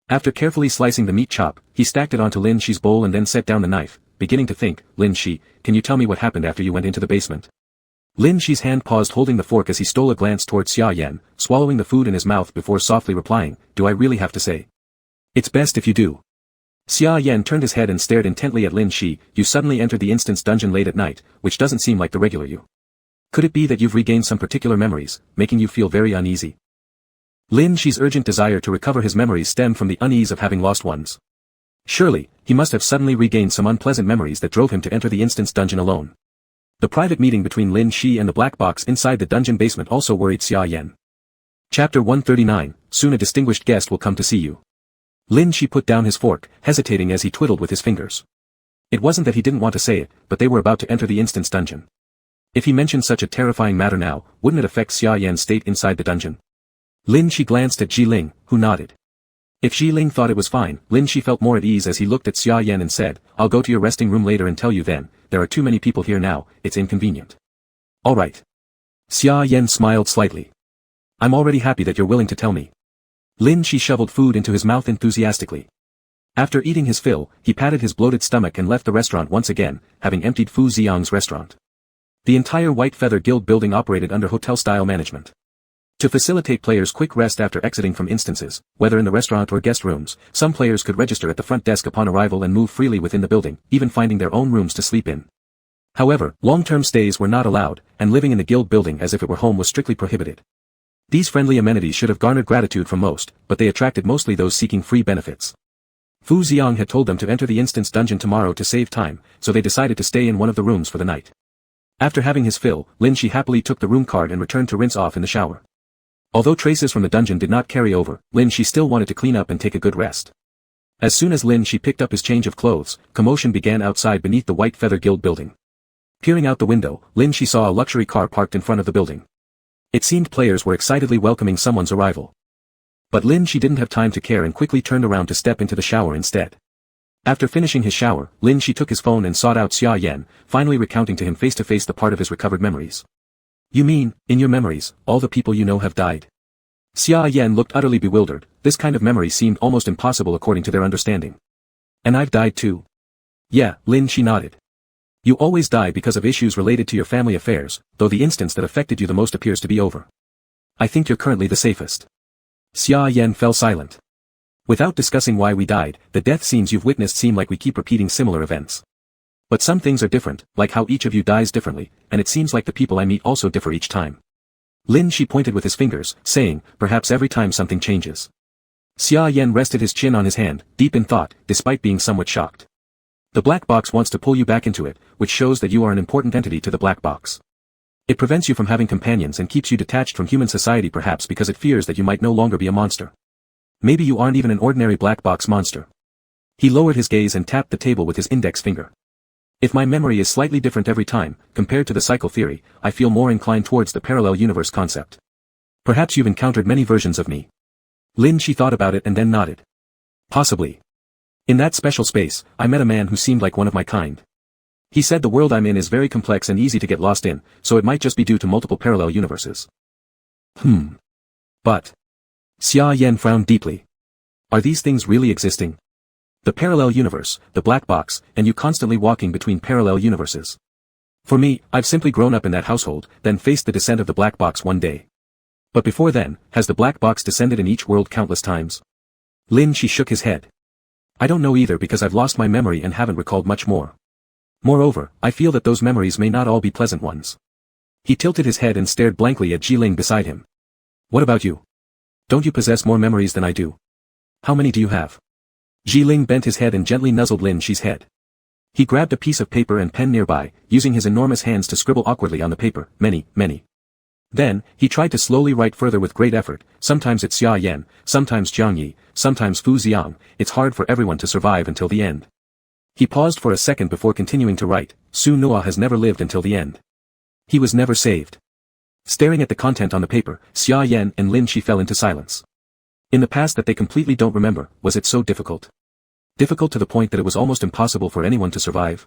[SPEAKER 1] After carefully slicing the meat chop, he stacked it onto Lin Shi's bowl and then set down the knife, beginning to think, Lin Shi, can you tell me what happened after you went into the basement? Lin Shi's hand paused holding the fork as he stole a glance toward Xia Yan, swallowing the food in his mouth before softly replying, do I really have to say? It's best if you do. Xia Yan turned his head and stared intently at Lin Shi. You suddenly entered the instance dungeon late at night, which doesn't seem like the regular you. Could it be that you've regained some particular memories, making you feel very uneasy? Lin Shi's urgent desire to recover his memories stemmed from the unease of having lost ones. Surely, he must have suddenly regained some unpleasant memories that drove him to enter the instance dungeon alone. The private meeting between Lin Shi and the black box inside the dungeon basement also worried Xia Yan. Chapter 139, Soon a distinguished guest will come to see you. Lin Shi put down his fork, hesitating as he twiddled with his fingers. It wasn't that he didn't want to say it, but they were about to enter the instance dungeon. If he mentioned such a terrifying matter now, wouldn't it affect Xia Yan's state inside the dungeon? Lin Shi glanced at Jiling, who nodded. If Jiling thought it was fine, Lin Shi felt more at ease as he looked at Xia Yan and said, I'll go to your resting room later and tell you then, there are too many people here now, it's inconvenient. Alright. Xia Yan smiled slightly. I'm already happy that you're willing to tell me. Lin Shi shoveled food into his mouth enthusiastically. After eating his fill, he patted his bloated stomach and left the restaurant once again, having emptied Fu Xiang's restaurant. The entire White Feather Guild building operated under hotel-style management. To facilitate players' quick rest after exiting from instances, whether in the restaurant or guest rooms, some players could register at the front desk upon arrival and move freely within the building, even finding their own rooms to sleep in. However, long-term stays were not allowed, and living in the guild building as if it were home was strictly prohibited. These friendly amenities should have garnered gratitude from most, but they attracted mostly those seeking free benefits. Fu Xiang had told them to enter the instance dungeon tomorrow to save time, so they decided to stay in one of the rooms for the night. After having his fill, Lin Shi happily took the room card and returned to rinse off in the shower. Although traces from the dungeon did not carry over, Lin Shi still wanted to clean up and take a good rest. As soon as Lin Shi picked up his change of clothes, commotion began outside beneath the White Feather Guild building. Peering out the window, Lin Shi saw a luxury car parked in front of the building. It seemed players were excitedly welcoming someone's arrival. But Lin Shi didn't have time to care and quickly turned around to step into the shower instead. After finishing his shower, Lin Shi took his phone and sought out Xia Yan, finally recounting to him face-to-face the part of his recovered memories. You mean, in your memories, all the people you know have died? Xia Yan looked utterly bewildered. This kind of memory seemed almost impossible according to their understanding. And I've died too. Yeah, Lin Shi nodded. You always die because of issues related to your family affairs, though the instance that affected you the most appears to be over. I think you're currently the safest. Xia Yan fell silent. Without discussing why we died, the death scenes you've witnessed seem like we keep repeating similar events. But some things are different, like how each of you dies differently, and it seems like the people I meet also differ each time. Lin Shi pointed with his fingers, saying, perhaps every time something changes. Xia Yan rested his chin on his hand, deep in thought, despite being somewhat shocked. The black box wants to pull you back into it, which shows that you are an important entity to the black box. It prevents you from having companions and keeps you detached from human society, perhaps because it fears that you might no longer be a monster. Maybe you aren't even an ordinary black box monster. He lowered his gaze and tapped the table with his index finger. If my memory is slightly different every time, compared to the cycle theory, I feel more inclined towards the parallel universe concept. Perhaps you've encountered many versions of me. Lin Shi thought about it and then nodded. Possibly. In that special space, I met a man who seemed like one of my kind. He said the world I'm in is very complex and easy to get lost in, so it might just be due to multiple parallel universes. But. Xia Yan frowned deeply. Are these things really existing? The parallel universe, the black box, and you constantly walking between parallel universes. For me, I've simply grown up in that household, then faced the descent of the black box one day. But before then, has the black box descended in each world countless times? Lin Shi shook his head. I don't know either because I've lost my memory and haven't recalled much more. Moreover, I feel that those memories may not all be pleasant ones. He tilted his head and stared blankly at Jiling beside him. What about you? Don't you possess more memories than I do? How many do you have? Jiling bent his head and gently nuzzled Lin Shi's head. He grabbed a piece of paper and pen nearby, using his enormous hands to scribble awkwardly on the paper, many. Then, he tried to slowly write further with great effort, sometimes it's Xia Yan, sometimes Jiang Yi, sometimes Fu Xiang, it's hard for everyone to survive until the end. He paused for a second before continuing to write, Su Noa has never lived until the end. He was never saved. Staring at the content on the paper, Xia Yan and Lin Shi fell into silence. In the past that they completely don't remember, was it so difficult? Difficult to the point that it was almost impossible for anyone to survive?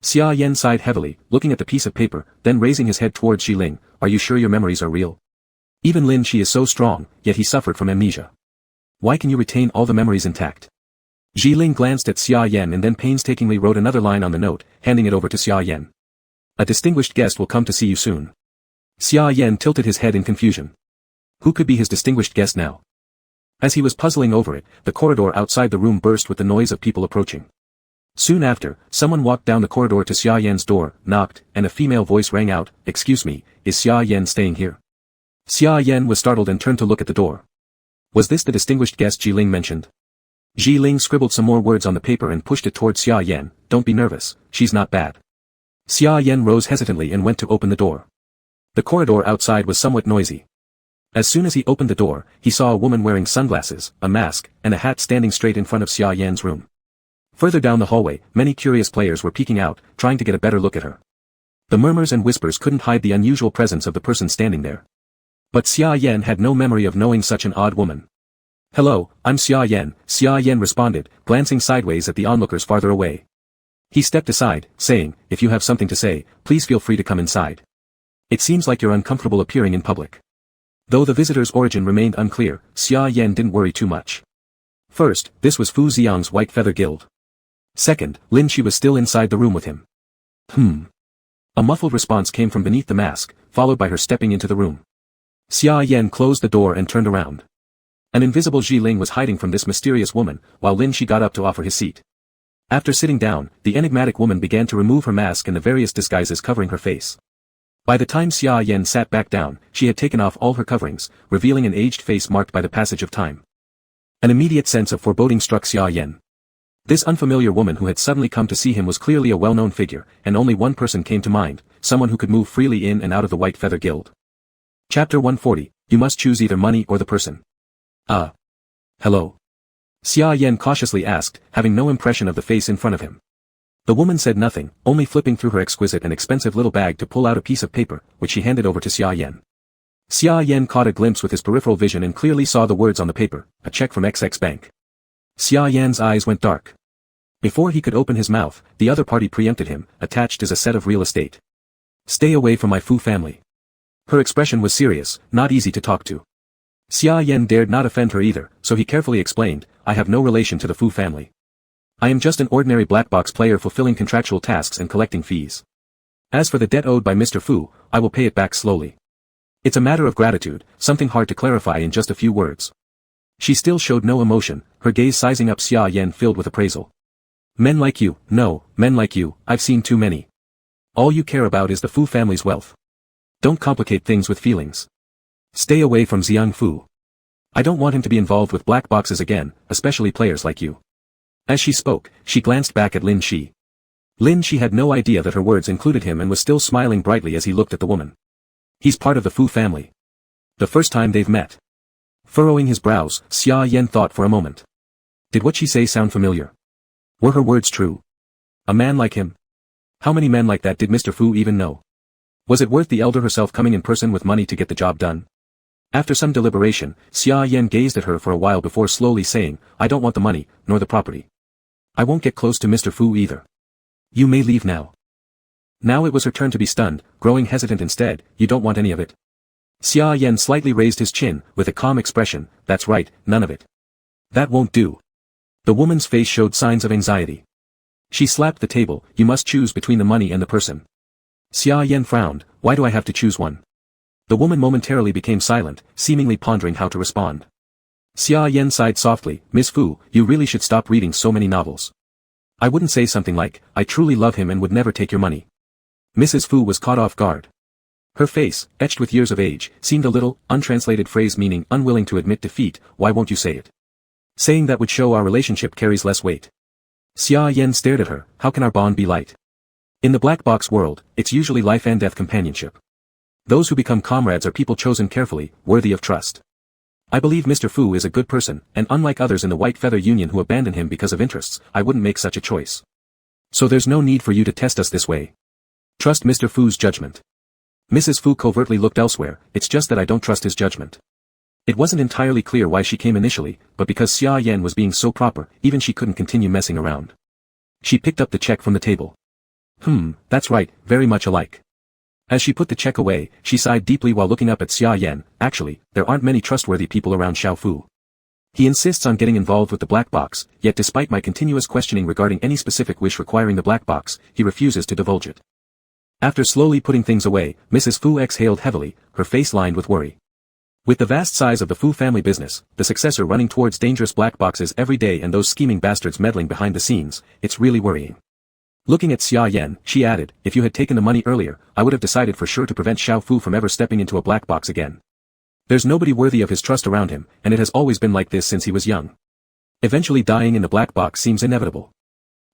[SPEAKER 1] Xia Yan sighed heavily, looking at the piece of paper, then raising his head towards Xi Ling, are you sure your memories are real? Even Lin Shi is so strong, yet he suffered from amnesia. Why can you retain all the memories intact? Xi Ling glanced at Xia Yan and then painstakingly wrote another line on the note, handing it over to Xia Yan. A distinguished guest will come to see you soon. Xia Yan tilted his head in confusion. Who could be his distinguished guest now? As he was puzzling over it, the corridor outside the room burst with the noise of people approaching. Soon after, someone walked down the corridor to Xia Yan's door, knocked, and a female voice rang out, excuse me, is Xia Yan staying here? Xia Yan was startled and turned to look at the door. Was this the distinguished guest Xi Ling mentioned? Xi Ling scribbled some more words on the paper and pushed it towards Xia Yan, don't be nervous, she's not bad. Xia Yan rose hesitantly and went to open the door. The corridor outside was somewhat noisy. As soon as he opened the door, he saw a woman wearing sunglasses, a mask, and a hat standing straight in front of Xia Yan's room. Further down the hallway, many curious players were peeking out, trying to get a better look at her. The murmurs and whispers couldn't hide the unusual presence of the person standing there. But Xia Yan had no memory of knowing such an odd woman. Hello, I'm Xia Yan responded, glancing sideways at the onlookers farther away. He stepped aside, saying, if you have something to say, please feel free to come inside. It seems like you're uncomfortable appearing in public. Though the visitor's origin remained unclear, Xia Yan didn't worry too much. First, this was Fu Xiang's White Feather Guild. Second, Lin Shi was still inside the room with him. A muffled response came from beneath the mask, followed by her stepping into the room. Xia Yan closed the door and turned around. An invisible Xi Ling was hiding from this mysterious woman, while Lin Shi got up to offer his seat. After sitting down, the enigmatic woman began to remove her mask and the various disguises covering her face. By the time Xia Yan sat back down, she had taken off all her coverings, revealing an aged face marked by the passage of time. An immediate sense of foreboding struck Xia Yan. This unfamiliar woman who had suddenly come to see him was clearly a well-known figure, and only one person came to mind, someone who could move freely in and out of the White Feather Guild. Chapter 140, you must choose either money or the person. Hello? Xia Yan cautiously asked, having no impression of the face in front of him. The woman said nothing, only flipping through her exquisite and expensive little bag to pull out a piece of paper, which she handed over to Xia Yan. Xia Yan caught a glimpse with his peripheral vision and clearly saw the words on the paper, a check from XX Bank. Xia Yan's eyes went dark. Before he could open his mouth, the other party preempted him, attached is a set of real estate. Stay away from my Fu family. Her expression was serious, not easy to talk to. Xia Yan dared not offend her either, so he carefully explained, I have no relation to the Fu family. I am just an ordinary black box player fulfilling contractual tasks and collecting fees. As for the debt owed by Mr. Fu, I will pay it back slowly. It's a matter of gratitude, something hard to clarify in just a few words. She still showed no emotion, her gaze sizing up Xia Yan filled with appraisal. Men like you, no, men like you, I've seen too many. All you care about is the Fu family's wealth. Don't complicate things with feelings. Stay away from Xiang Fu. I don't want him to be involved with black boxes again, especially players like you. As she spoke, she glanced back at Lin Shi. Lin Shi had no idea that her words included him and was still smiling brightly as he looked at the woman. He's part of the Fu family. The first time they've met. Furrowing his brows, Xia Yan thought for a moment. Did what she say sound familiar? Were her words true? A man like him? How many men like that did Mr. Fu even know? Was it worth the elder herself coming in person with money to get the job done? After some deliberation, Xia Yan gazed at her for a while before slowly saying, I don't want the money, nor the property. I won't get close to Mr. Fu either. You may leave now. Now it was her turn to be stunned, growing hesitant instead, you don't want any of it. Xia Yan slightly raised his chin, with a calm expression, that's right, none of it. That won't do. The woman's face showed signs of anxiety. She slapped the table, you must choose between the money and the person. Xia Yan frowned, why do I have to choose one? The woman momentarily became silent, seemingly pondering how to respond. Xia Yan sighed softly, Miss Fu, you really should stop reading so many novels. I wouldn't say something like, I truly love him and would never take your money. Mrs. Fu was caught off guard. Her face, etched with years of age, seemed a little, untranslated phrase meaning unwilling to admit defeat, why won't you say it? Saying that would show our relationship carries less weight. Xia Yan stared at her, how can our bond be light? In the black box world, it's usually life and death companionship. Those who become comrades are people chosen carefully, worthy of trust. I believe Mr. Fu is a good person, and unlike others in the White Feather Union who abandon him because of interests, I wouldn't make such a choice. So there's no need for you to test us this way. Trust Mr. Fu's judgment. Mrs. Fu covertly looked elsewhere, it's just that I don't trust his judgment. It wasn't entirely clear why she came initially, but because Xia Yan was being so proper, even she couldn't continue messing around. She picked up the check from the table. That's right, very much alike. As she put the check away, she sighed deeply while looking up at Xia Yan. Actually, there aren't many trustworthy people around Xiao Fu. He insists on getting involved with the black box, yet despite my continuous questioning regarding any specific wish requiring the black box, he refuses to divulge it. After slowly putting things away, Mrs. Fu exhaled heavily, her face lined with worry. With the vast size of the Fu family business, the successor running towards dangerous black boxes every day and those scheming bastards meddling behind the scenes, it's really worrying. Looking at Xia Yan, she added, if you had taken the money earlier, I would have decided for sure to prevent Xiao Fu from ever stepping into a black box again. There's nobody worthy of his trust around him, and it has always been like this since he was young. Eventually dying in the black box seems inevitable.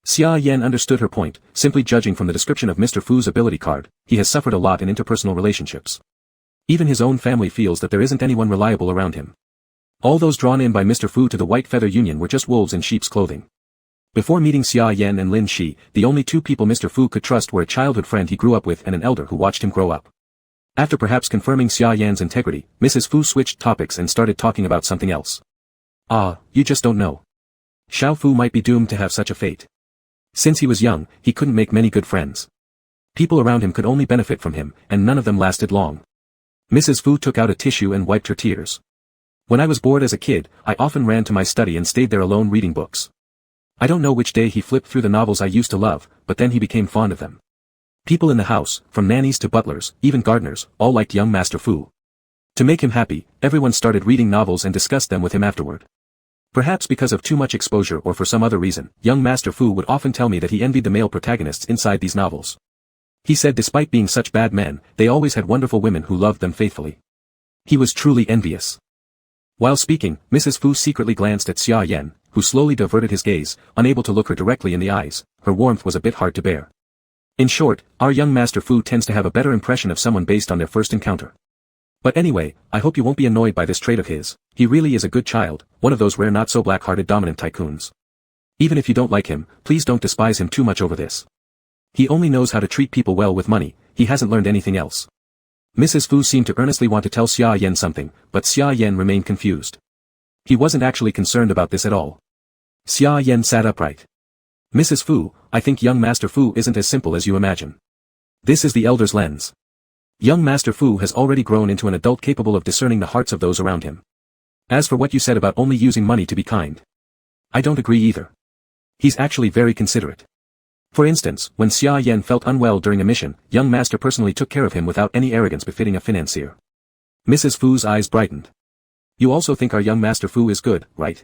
[SPEAKER 1] Xia Yan understood her point, simply judging from the description of Mr. Fu's ability card, he has suffered a lot in interpersonal relationships. Even his own family feels that there isn't anyone reliable around him. All those drawn in by Mr. Fu to the White Feather Union were just wolves in sheep's clothing. Before meeting Xia Yan and Lin Shi, the only two people Mr. Fu could trust were a childhood friend he grew up with and an elder who watched him grow up. After perhaps confirming Xia Yan's integrity, Mrs. Fu switched topics and started talking about something else. You just don't know. Xiao Fu might be doomed to have such a fate. Since he was young, he couldn't make many good friends. People around him could only benefit from him, and none of them lasted long. Mrs. Fu took out a tissue and wiped her tears. When I was bored as a kid, I often ran to my study and stayed there alone reading books. I don't know which day he flipped through the novels I used to love, but then he became fond of them. People in the house, from nannies to butlers, even gardeners, all liked young Master Fu. To make him happy, everyone started reading novels and discussed them with him afterward. Perhaps because of too much exposure or for some other reason, young Master Fu would often tell me that he envied the male protagonists inside these novels. He said despite being such bad men, they always had wonderful women who loved them faithfully. He was truly envious. While speaking, Mrs. Fu secretly glanced at Xia Yan, who slowly diverted his gaze, unable to look her directly in the eyes. Her warmth was a bit hard to bear. In short, our young Master Fu tends to have a better impression of someone based on their first encounter. But anyway, I hope you won't be annoyed by this trait of his. He really is a good child, one of those rare not so black-hearted dominant tycoons. Even if you don't like him, please don't despise him too much over this. He only knows how to treat people well with money, he hasn't learned anything else. Mrs. Fu seemed to earnestly want to tell Xia Yan something, but Xia Yan remained confused. He wasn't actually concerned about this at all. Xia Yan sat upright. Mrs. Fu, I think young Master Fu isn't as simple as you imagine. This is the elder's lens. Young Master Fu has already grown into an adult capable of discerning the hearts of those around him. As for what you said about only using money to be kind, I don't agree either. He's actually very considerate. For instance, when Xia Yan felt unwell during a mission, young Master personally took care of him without any arrogance befitting a financier. Mrs. Fu's eyes brightened. You also think our young Master Fu is good, right?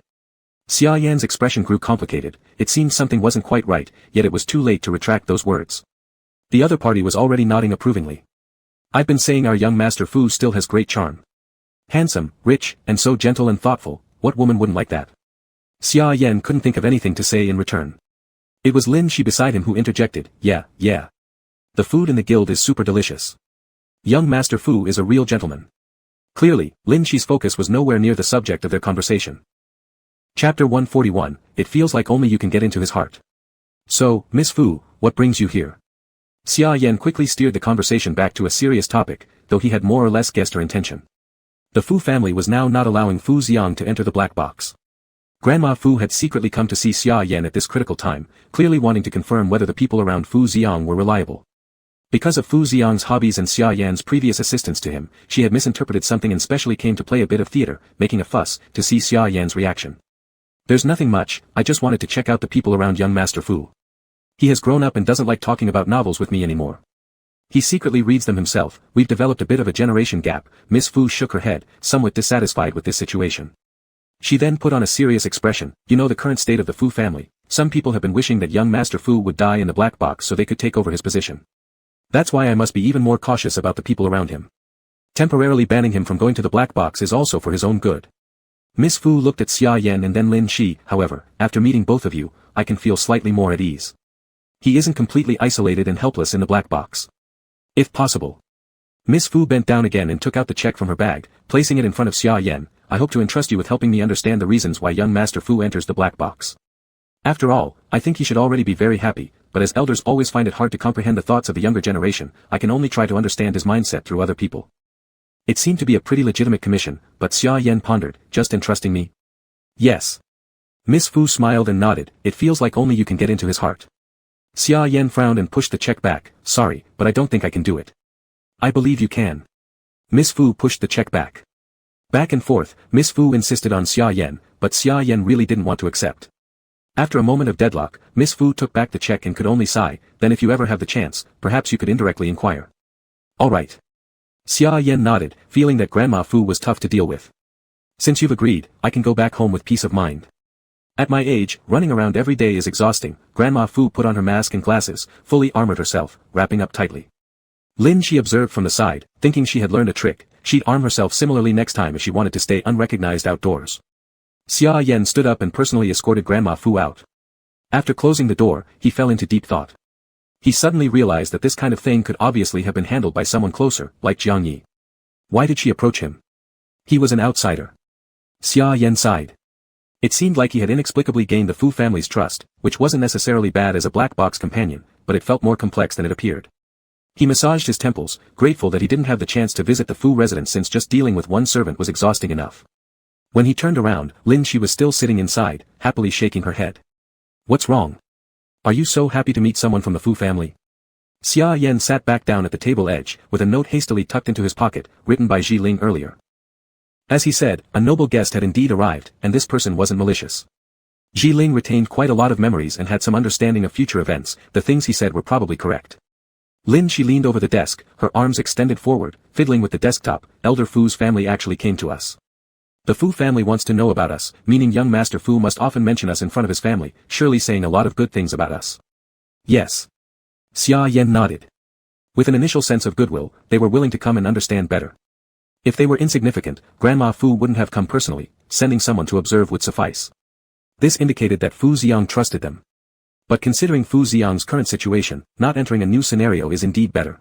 [SPEAKER 1] Xia Yan's expression grew complicated, it seemed something wasn't quite right, yet it was too late to retract those words. The other party was already nodding approvingly. I've been saying our young Master Fu still has great charm. Handsome, rich, and so gentle and thoughtful, what woman wouldn't like that? Xia Yan couldn't think of anything to say in return. It was Lin Shi beside him who interjected, yeah. The food in the guild is super delicious. Young Master Fu is a real gentleman. Clearly, Lin Shi's focus was nowhere near the subject of their conversation. Chapter 141, It feels like only you can get into his heart. So, Miss Fu, what brings you here? Xia Yan quickly steered the conversation back to a serious topic, though he had more or less guessed her intention. The Fu family was now not allowing Fu Xiang to enter the black box. Grandma Fu had secretly come to see Xia Yan at this critical time, clearly wanting to confirm whether the people around Fu Xiang were reliable. Because of Fu Xiang's hobbies and Xia Yan's previous assistance to him, she had misinterpreted something and specially came to play a bit of theater, making a fuss, to see Xia Yan's reaction. There's nothing much, I just wanted to check out the people around young Master Fu. He has grown up and doesn't like talking about novels with me anymore. He secretly reads them himself, we've developed a bit of a generation gap. Miss Fu shook her head, somewhat dissatisfied with this situation. She then put on a serious expression, you know the current state of the Fu family, some people have been wishing that young Master Fu would die in the black box so they could take over his position. That's why I must be even more cautious about the people around him. Temporarily banning him from going to the black box is also for his own good. Miss Fu looked at Xia Yan and then Lin Shi, however, after meeting both of you, I can feel slightly more at ease. He isn't completely isolated and helpless in the black box. If possible. Miss Fu bent down again and took out the check from her bag, placing it in front of Xia Yan. I hope to entrust you with helping me understand the reasons why young Master Fu enters the black box. After all, I think he should already be very happy, but as elders always find it hard to comprehend the thoughts of the younger generation, I can only try to understand his mindset through other people. It seemed to be a pretty legitimate commission, but Xia Yan pondered, just entrusting me? Yes. Miss Fu smiled and nodded, it feels like only you can get into his heart. Xia Yan frowned and pushed the check back, sorry, but I don't think I can do it. I believe you can. Miss Fu pushed the check back. Back and forth, Miss Fu insisted on Xia Yan, but Xia Yan really didn't want to accept. After a moment of deadlock, Miss Fu took back the check and could only sigh, then if you ever have the chance, perhaps you could indirectly inquire. All right. Xia Yan nodded, feeling that Grandma Fu was tough to deal with. Since you've agreed, I can go back home with peace of mind. At my age, running around every day is exhausting. Grandma Fu put on her mask and glasses, fully armored herself, wrapping up tightly. Lin she observed from the side, thinking she had learned a trick, she'd arm herself similarly next time if she wanted to stay unrecognized outdoors. Xia Yan stood up and personally escorted Grandma Fu out. After closing the door, he fell into deep thought. He suddenly realized that this kind of thing could obviously have been handled by someone closer, like Jiang Yi. Why did she approach him? He was an outsider. Xia Yan sighed. It seemed like he had inexplicably gained the Fu family's trust, which wasn't necessarily bad as a black box companion, but it felt more complex than it appeared. He massaged his temples, grateful that he didn't have the chance to visit the Fu residence since just dealing with one servant was exhausting enough. When he turned around, Lin Shi was still sitting inside, happily shaking her head. What's wrong? Are you so happy to meet someone from the Fu family? Xia Yan sat back down at the table edge, with a note hastily tucked into his pocket, written by Ji Ling earlier. As he said, a noble guest had indeed arrived, and this person wasn't malicious. Ji Ling retained quite a lot of memories and had some understanding of future events, the things he said were probably correct. Lin Shi leaned over the desk, her arms extended forward, fiddling with the desktop. Elder Fu's family actually came to us. The Fu family wants to know about us, meaning young Master Fu must often mention us in front of his family, surely saying a lot of good things about us. Yes. Xia Yan nodded. With an initial sense of goodwill, they were willing to come and understand better. If they were insignificant, Grandma Fu wouldn't have come personally, sending someone to observe would suffice. This indicated that Fu Xiang trusted them. But considering Fu Xiang's current situation, not entering a new scenario is indeed better.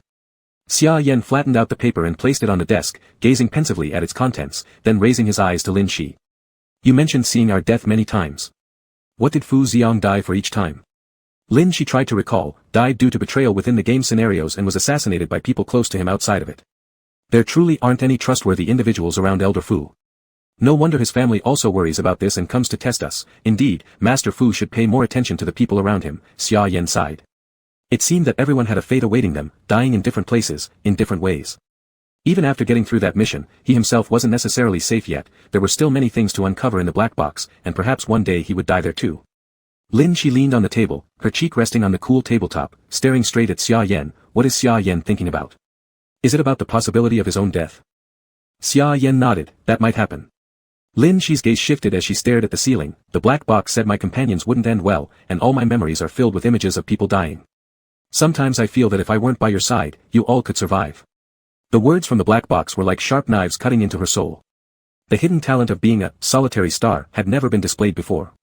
[SPEAKER 1] Xia Yan flattened out the paper and placed it on the desk, gazing pensively at its contents, then raising his eyes to Lin Shi. You mentioned seeing our death many times. What did Fu Xiang die for each time? Lin Shi tried to recall, died due to betrayal within the game scenarios and was assassinated by people close to him outside of it. There truly aren't any trustworthy individuals around Elder Fu. No wonder his family also worries about this and comes to test us. Indeed, Master Fu should pay more attention to the people around him, Xia Yan sighed. It seemed that everyone had a fate awaiting them, dying in different places, in different ways. Even after getting through that mission, he himself wasn't necessarily safe yet, there were still many things to uncover in the black box, and perhaps one day he would die there too. Lin Shi leaned on the table, her cheek resting on the cool tabletop, staring straight at Xia Yan. What is Xia Yan thinking about? Is it about the possibility of his own death? Xia Yan nodded, that might happen. Lin Shi's gaze shifted as she stared at the ceiling. The black box said my companions wouldn't end well, and all my memories are filled with images of people dying. Sometimes I feel that if I weren't by your side, you all could survive. The words from the black box were like sharp knives cutting into her soul. The hidden talent of being a solitary star had never been displayed before.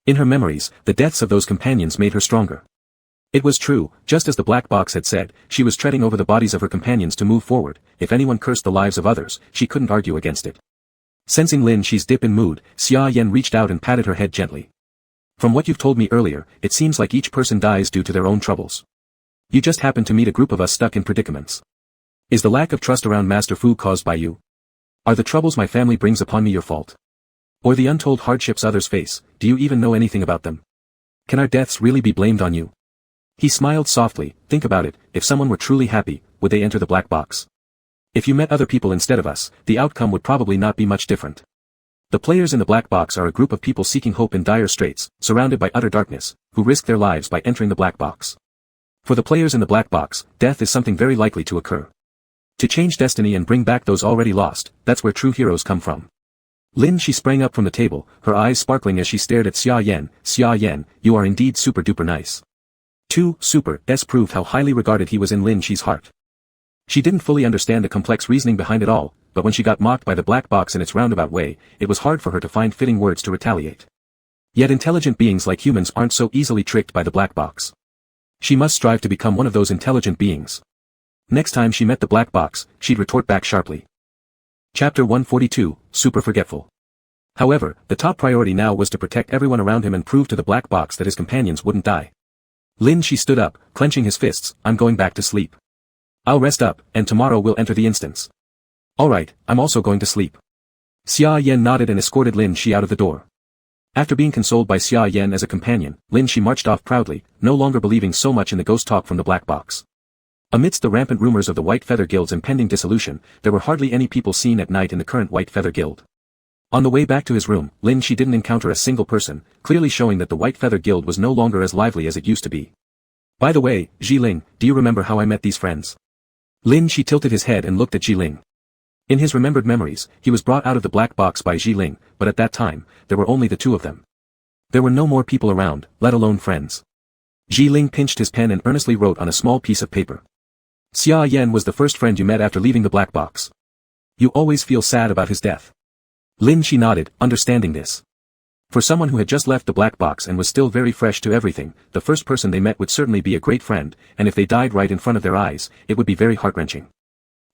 [SPEAKER 1] In her memories, the deaths of those companions made her stronger. It was true, just as the black box had said, she was treading over the bodies of her companions to move forward. If anyone cursed the lives of others, she couldn't argue against it. Sensing Lin Shi's dip in mood, Xia Yan reached out and patted her head gently. From what you've told me earlier, it seems like each person dies due to their own troubles. You just happened to meet a group of us stuck in predicaments. Is the lack of trust around Master Fu caused by you? Are the troubles my family brings upon me your fault? Or the untold hardships others face, do you even know anything about them? Can our deaths really be blamed on you? He smiled softly. Think about it, if someone were truly happy, would they enter the black box? If you met other people instead of us, the outcome would probably not be much different. The players in the black box are a group of people seeking hope in dire straits, surrounded by utter darkness, who risk their lives by entering the black box. For the players in the black box, death is something very likely to occur. To change destiny and bring back those already lost, that's where true heroes come from. Lin Shi sprang up from the table, her eyes sparkling as she stared at Xia Yan. Xia Yan, you are indeed super duper nice. 2. Super S proved how highly regarded he was in Lin Shi's heart. She didn't fully understand the complex reasoning behind it all, but when she got mocked by the black box in its roundabout way, it was hard for her to find fitting words to retaliate. Yet intelligent beings like humans aren't so easily tricked by the black box. She must strive to become one of those intelligent beings. Next time she met the black box, she'd retort back sharply. Chapter 142, Super Forgetful. However, the top priority now was to protect everyone around him and prove to the black box that his companions wouldn't die. Lin Shi stood up, clenching his fists. I'm going back to sleep. I'll rest up, and tomorrow we'll enter the instance. Alright, I'm also going to sleep. Xia Yan nodded and escorted Lin Shi out of the door. After being consoled by Xia Yan as a companion, Lin Shi marched off proudly, no longer believing so much in the ghost talk from the black box. Amidst the rampant rumors of the White Feather Guild's impending dissolution, there were hardly any people seen at night in the current White Feather Guild. On the way back to his room, Lin Shi didn't encounter a single person, clearly showing that the White Feather Guild was no longer as lively as it used to be. By the way, Jiling, do you remember how I met these friends? Lin Shi tilted his head and looked at Jiling. In his remembered memories, he was brought out of the black box by Jiling, but at that time, there were only the two of them. There were no more people around, let alone friends. Jiling pinched his pen and earnestly wrote on a small piece of paper. Xia Yan was the first friend you met after leaving the black box. You always feel sad about his death. Lin Shi nodded, understanding this. For someone who had just left the black box and was still very fresh to everything, the first person they met would certainly be a great friend, and if they died right in front of their eyes, it would be very heart-wrenching.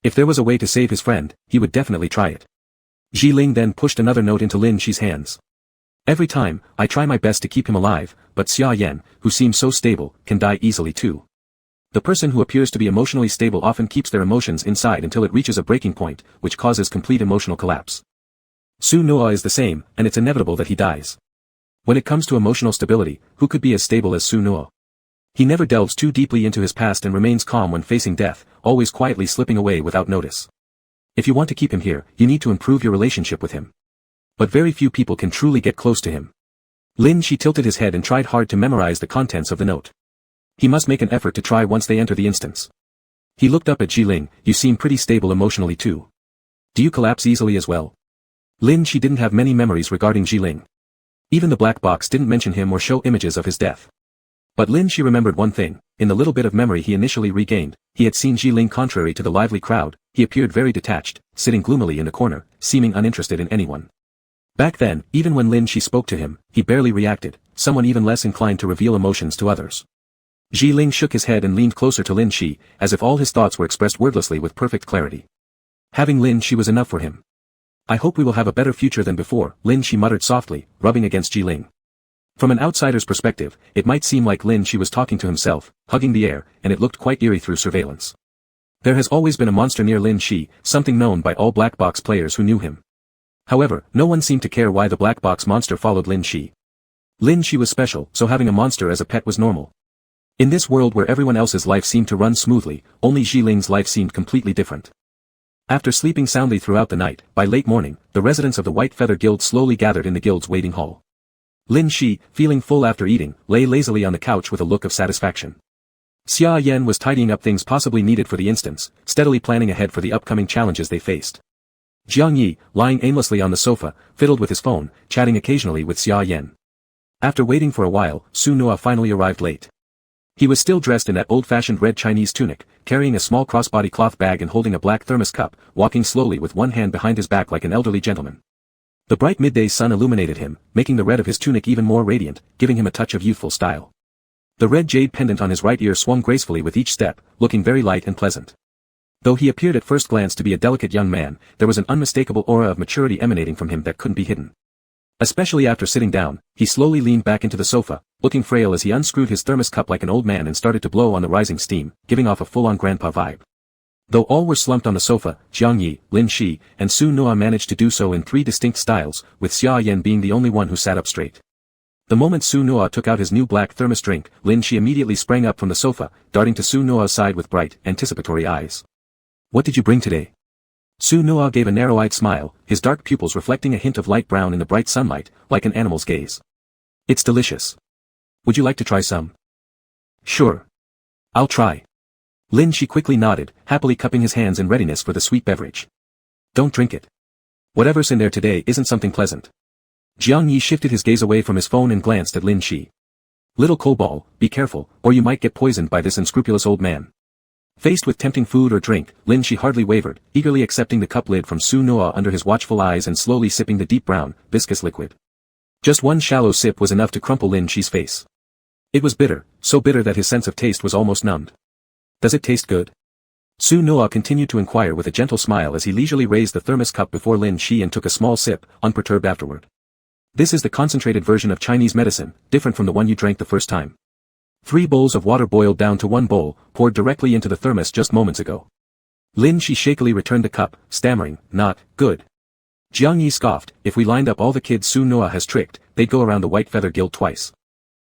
[SPEAKER 1] If there was a way to save his friend, he would definitely try it. Jiling then pushed another note into Lin Shi's hands. Every time, I try my best to keep him alive, but Xia Yan, who seems so stable, can die easily too. The person who appears to be emotionally stable often keeps their emotions inside until it reaches a breaking point, which causes complete emotional collapse. Su Noa is the same, and it's inevitable that he dies. When it comes to emotional stability, who could be as stable as Su Noa? He never delves too deeply into his past and remains calm when facing death, always quietly slipping away without notice. If you want to keep him here, you need to improve your relationship with him. But very few people can truly get close to him. Lin Shi tilted his head and tried hard to memorize the contents of the note. He must make an effort to try once they enter the instance. He looked up at Jiling. You seem pretty stable emotionally too. Do you collapse easily as well? Lin Shi didn't have many memories regarding Jiling. Even the black box didn't mention him or show images of his death. But Lin Shi remembered one thing. In the little bit of memory he initially regained, he had seen Jiling contrary to the lively crowd. He appeared very detached, sitting gloomily in the corner, seeming uninterested in anyone. Back then, even when Lin Shi spoke to him, he barely reacted, someone even less inclined to reveal emotions to others. Jiling shook his head and leaned closer to Lin Shi, as if all his thoughts were expressed wordlessly with perfect clarity. Having Lin Shi was enough for him. I hope we will have a better future than before, Lin Shi muttered softly, rubbing against Jiling. From an outsider's perspective, it might seem like Lin Shi was talking to himself, hugging the air, and it looked quite eerie through surveillance. There has always been a monster near Lin Shi, something known by all black box players who knew him. However, no one seemed to care why the black box monster followed Lin Shi. Lin Shi was special, so having a monster as a pet was normal. In this world where everyone else's life seemed to run smoothly, only Jiling's life seemed completely different. After sleeping soundly throughout the night, by late morning, the residents of the White Feather Guild slowly gathered in the guild's waiting hall. Lin Shi, feeling full after eating, lay lazily on the couch with a look of satisfaction. Xia Yan was tidying up things possibly needed for the instance, steadily planning ahead for the upcoming challenges they faced. Jiang Yi, lying aimlessly on the sofa, fiddled with his phone, chatting occasionally with Xia Yan. After waiting for a while, Su Noa finally arrived late. He was still dressed in that old-fashioned red Chinese tunic, carrying a small crossbody cloth bag and holding a black thermos cup, walking slowly with one hand behind his back like an elderly gentleman. The bright midday sun illuminated him, making the red of his tunic even more radiant, giving him a touch of youthful style. The red jade pendant on his right ear swung gracefully with each step, looking very light and pleasant. Though he appeared at first glance to be a delicate young man, there was an unmistakable aura of maturity emanating from him that couldn't be hidden. Especially after sitting down, he slowly leaned back into the sofa, looking frail as he unscrewed his thermos cup like an old man and started to blow on the rising steam, giving off a full-on grandpa vibe. Though all were slumped on the sofa, Jiang Yi, Lin Shi, and Su Noa managed to do so in three distinct styles, with Xia Yan being the only one who sat up straight. The moment Su Noa took out his new black thermos drink, Lin Shi immediately sprang up from the sofa, darting to Su Noa's side with bright, anticipatory eyes. What did you bring today? Su Noa gave a narrow-eyed smile, his dark pupils reflecting a hint of light brown in the bright sunlight, like an animal's gaze. It's delicious. Would you like to try some? Sure. I'll try. Lin Shi quickly nodded, happily cupping his hands in readiness for the sweet beverage. Don't drink it. Whatever's in there today isn't something pleasant. Jiang Yi shifted his gaze away from his phone and glanced at Lin Shi. Little Cobalt, be careful, or you might get poisoned by this unscrupulous old man. Faced with tempting food or drink, Lin Shi hardly wavered, eagerly accepting the cup lid from Su Noa under his watchful eyes and slowly sipping the deep brown, viscous liquid. Just one shallow sip was enough to crumple Lin Shi's face. It was bitter, so bitter that his sense of taste was almost numbed. Does it taste good? Su Noa continued to inquire with a gentle smile as he leisurely raised the thermos cup before Lin Shi and took a small sip, unperturbed afterward. This is the concentrated version of Chinese medicine, different from the one you drank the first time. 3 bowls of water boiled down to 1 bowl, poured directly into the thermos just moments ago. Lin Shi shakily returned the cup, stammering, "Not good." Jiang Yi scoffed, "If we lined up all the kids Su Noa has tricked, they'd go around the White Feather Guild twice.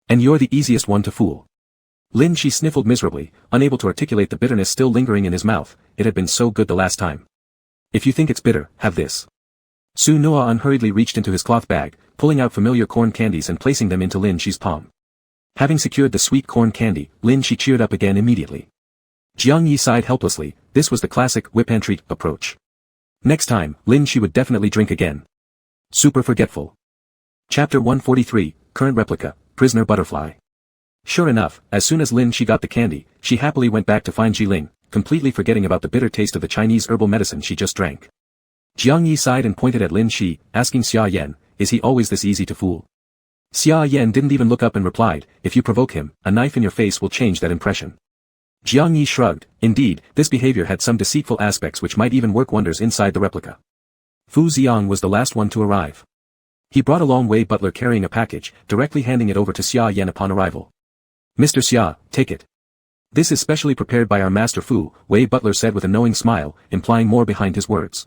[SPEAKER 1] And you're the easiest one to fool." Lin Shi sniffled miserably, unable to articulate the bitterness still lingering in his mouth. It had been so good the last time. "If you think it's bitter, have this." Su Noa unhurriedly reached into his cloth bag, pulling out familiar corn candies and placing them into Lin Shi's palm. Having secured the sweet corn candy, Lin Shi cheered up again immediately. Jiang Yi sighed helplessly. This was the classic whip-and-treat approach. Next time, Lin Shi would definitely drink again. Super forgetful. Chapter 143, Current Replica, Prisoner Butterfly. Sure enough, as soon as Lin Shi got the candy, she happily went back to find Ji Ling, completely forgetting about the bitter taste of the Chinese herbal medicine she just drank. Jiang Yi sighed and pointed at Lin Shi, asking Xia Yan, "Is he always this easy to fool?" Xia Yan didn't even look up and replied, "If you provoke him, a knife in your face will change that impression." Jiang Yi shrugged. Indeed, this behavior had some deceitful aspects which might even work wonders inside the replica. Fu Xiang was the last one to arrive. He brought along Wei Butler carrying a package, directly handing it over to Xia Yan upon arrival. "Mr. Xia, take it. This is specially prepared by our master Fu," Wei Butler said with a knowing smile, implying more behind his words.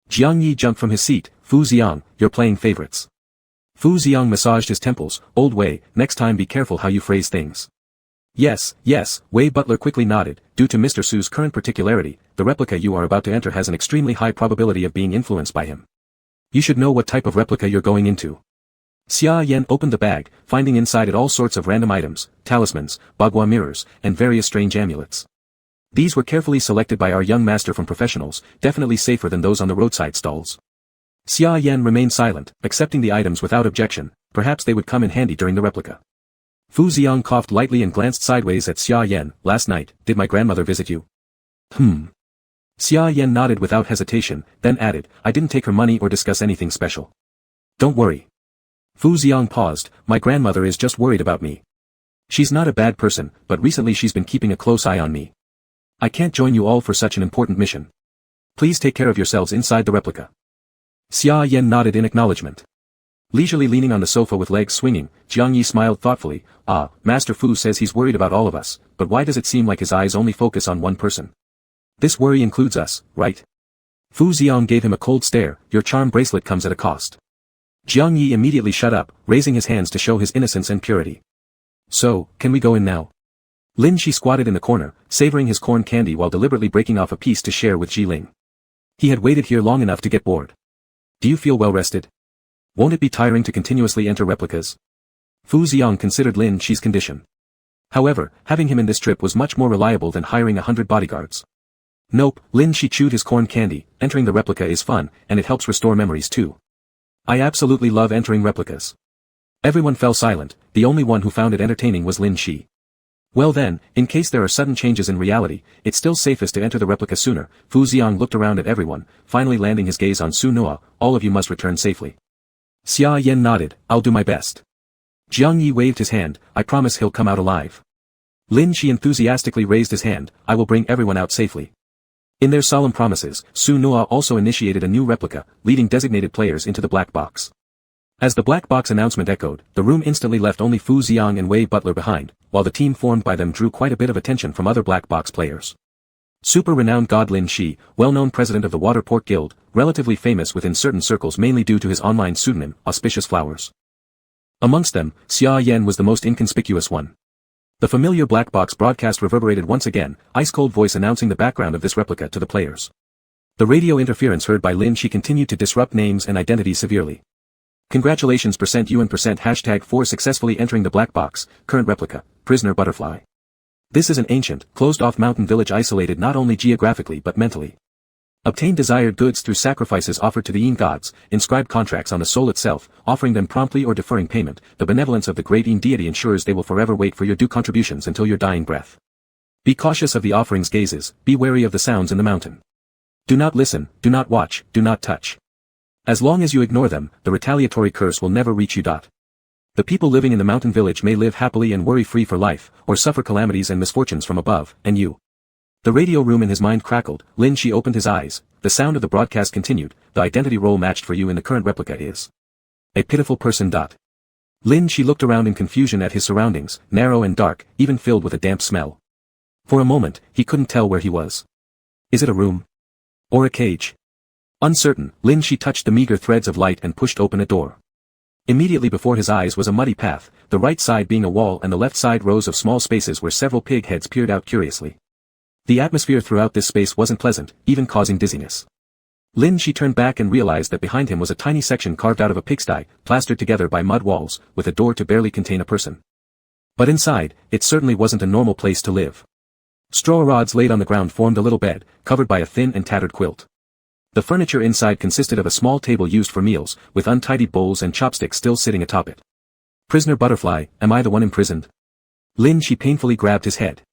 [SPEAKER 1] Jiang Yi jumped from his seat. "Fu Xiang, you're playing favorites." Fu Xiang massaged his temples. "Old Wei, next time be careful how you phrase things." Yes, Wei Butler quickly nodded. "Due to Mr. Su's current particularity, the replica you are about to enter has an extremely high probability of being influenced by him. You should know what type of replica you're going into." Xia Yan opened the bag, finding inside it all sorts of random items, talismans, bagua mirrors, and various strange amulets. These were carefully selected by our young master from professionals, definitely safer than those on the roadside stalls. Xia Yan remained silent, accepting the items without objection. Perhaps they would come in handy during the replica. Fu Xiang coughed lightly and glanced sideways at Xia Yan. "Last night, did my grandmother visit you?" Xia Yan nodded without hesitation, then added, "I didn't take her money or discuss anything special." "Don't worry." Fu Xiang paused. "My grandmother is just worried about me. She's not a bad person, but recently she's been keeping a close eye on me. I can't join you all for such an important mission. Please take care of yourselves inside the replica." Xia Yan nodded in acknowledgement. Leisurely leaning on the sofa with legs swinging, Jiang Yi smiled thoughtfully. Master Fu says he's worried about all of us, but why does it seem like his eyes only focus on one person? This worry includes us, right?" Fu Xiang gave him a cold stare. "Your charm bracelet comes at a cost." Jiang Yi immediately shut up, raising his hands to show his innocence and purity. "So, can we go in now?" Lin Shi squatted in the corner, savoring his corn candy while deliberately breaking off a piece to share with Ji Ling. He had waited here long enough to get bored. "Do you feel well rested? Won't it be tiring to continuously enter replicas?" Fu Xiang considered Lin Shi's condition. However, having him in this trip was much more reliable than hiring 100 bodyguards. "Nope," Lin Shi chewed his corn candy. "Entering the replica is fun, and it helps restore memories too. I absolutely love entering replicas." Everyone fell silent. The only one who found it entertaining was Lin Shi. "Well then, in case there are sudden changes in reality, it's still safest to enter the replica sooner." Fu Xiang looked around at everyone, finally landing his gaze on Su Noa. "All of you must return safely." Xia Yan nodded. "I'll do my best." Jiang Yi waved his hand. "I promise he'll come out alive." Lin Shi enthusiastically raised his hand. "I will bring everyone out safely." In their solemn promises, Su Noa also initiated a new replica, leading designated players into the black box. As the black box announcement echoed, the room instantly left only Fu Xiang and Wei Butler behind, while the team formed by them drew quite a bit of attention from other black box players. Super-renowned god Lin Shi, well-known president of the Water Port Guild, relatively famous within certain circles mainly due to his online pseudonym, Auspicious Flowers. Amongst them, Xia Yan was the most inconspicuous one. The familiar black box broadcast reverberated once again, ice-cold voice announcing the background of this replica to the players. The radio interference heard by Lin Shi continued to disrupt names and identities severely. "Congratulations %you and #4 successfully entering the black box, current replica, prisoner butterfly. This is an ancient, closed-off mountain village isolated not only geographically but mentally. Obtain desired goods through sacrifices offered to the Yin gods, inscribe contracts on the soul itself, offering them promptly or deferring payment. The benevolence of the great Yin deity ensures they will forever wait for your due contributions until your dying breath. Be cautious of the offering's gazes, be wary of the sounds in the mountain. Do not listen, do not watch, do not touch. As long as you ignore them, the retaliatory curse will never reach you. The people living in the mountain village may live happily and worry-free for life, or suffer calamities and misfortunes from above, and you." The radio room in his mind crackled. Lin Shi opened his eyes. The sound of the broadcast continued. "The identity role matched for you in the current replica is a pitiful person. Lin Shi looked around in confusion at his surroundings, narrow and dark, even filled with a damp smell. For a moment, he couldn't tell where he was. Is it a room? Or a cage? Uncertain, Lin Shi touched the meager threads of light and pushed open a door. Immediately before his eyes was a muddy path, the right side being a wall and the left side rows of small spaces where several pig heads peered out curiously. The atmosphere throughout this space wasn't pleasant, even causing dizziness. Lin Shi turned back and realized that behind him was a tiny section carved out of a pigsty, plastered together by mud walls, with a door to barely contain a person. But inside, it certainly wasn't a normal place to live. Straw rods laid on the ground formed a little bed, covered by a thin and tattered quilt. The furniture inside consisted of a small table used for meals, with untidied bowls and chopsticks still sitting atop it. Prisoner Butterfly, am I the one imprisoned? Lin Shi painfully grabbed his head.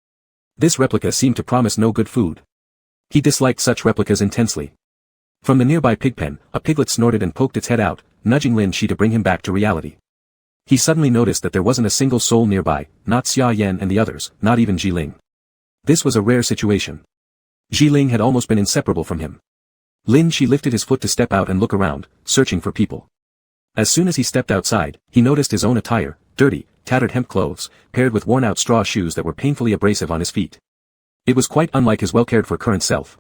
[SPEAKER 1] This replica seemed to promise no good food. He disliked such replicas intensely. From the nearby pigpen, a piglet snorted and poked its head out, nudging Lin Shi to bring him back to reality. He suddenly noticed that there wasn't a single soul nearby, not Xia Yan and the others, not even Jiling. This was a rare situation. Jiling had almost been inseparable from him. Lin Shi lifted his foot to step out and look around, searching for people. As soon as he stepped outside, he noticed his own attire, dirty, tattered hemp clothes, paired with worn-out straw shoes that were painfully abrasive on his feet. It was quite unlike his well-cared-for current self.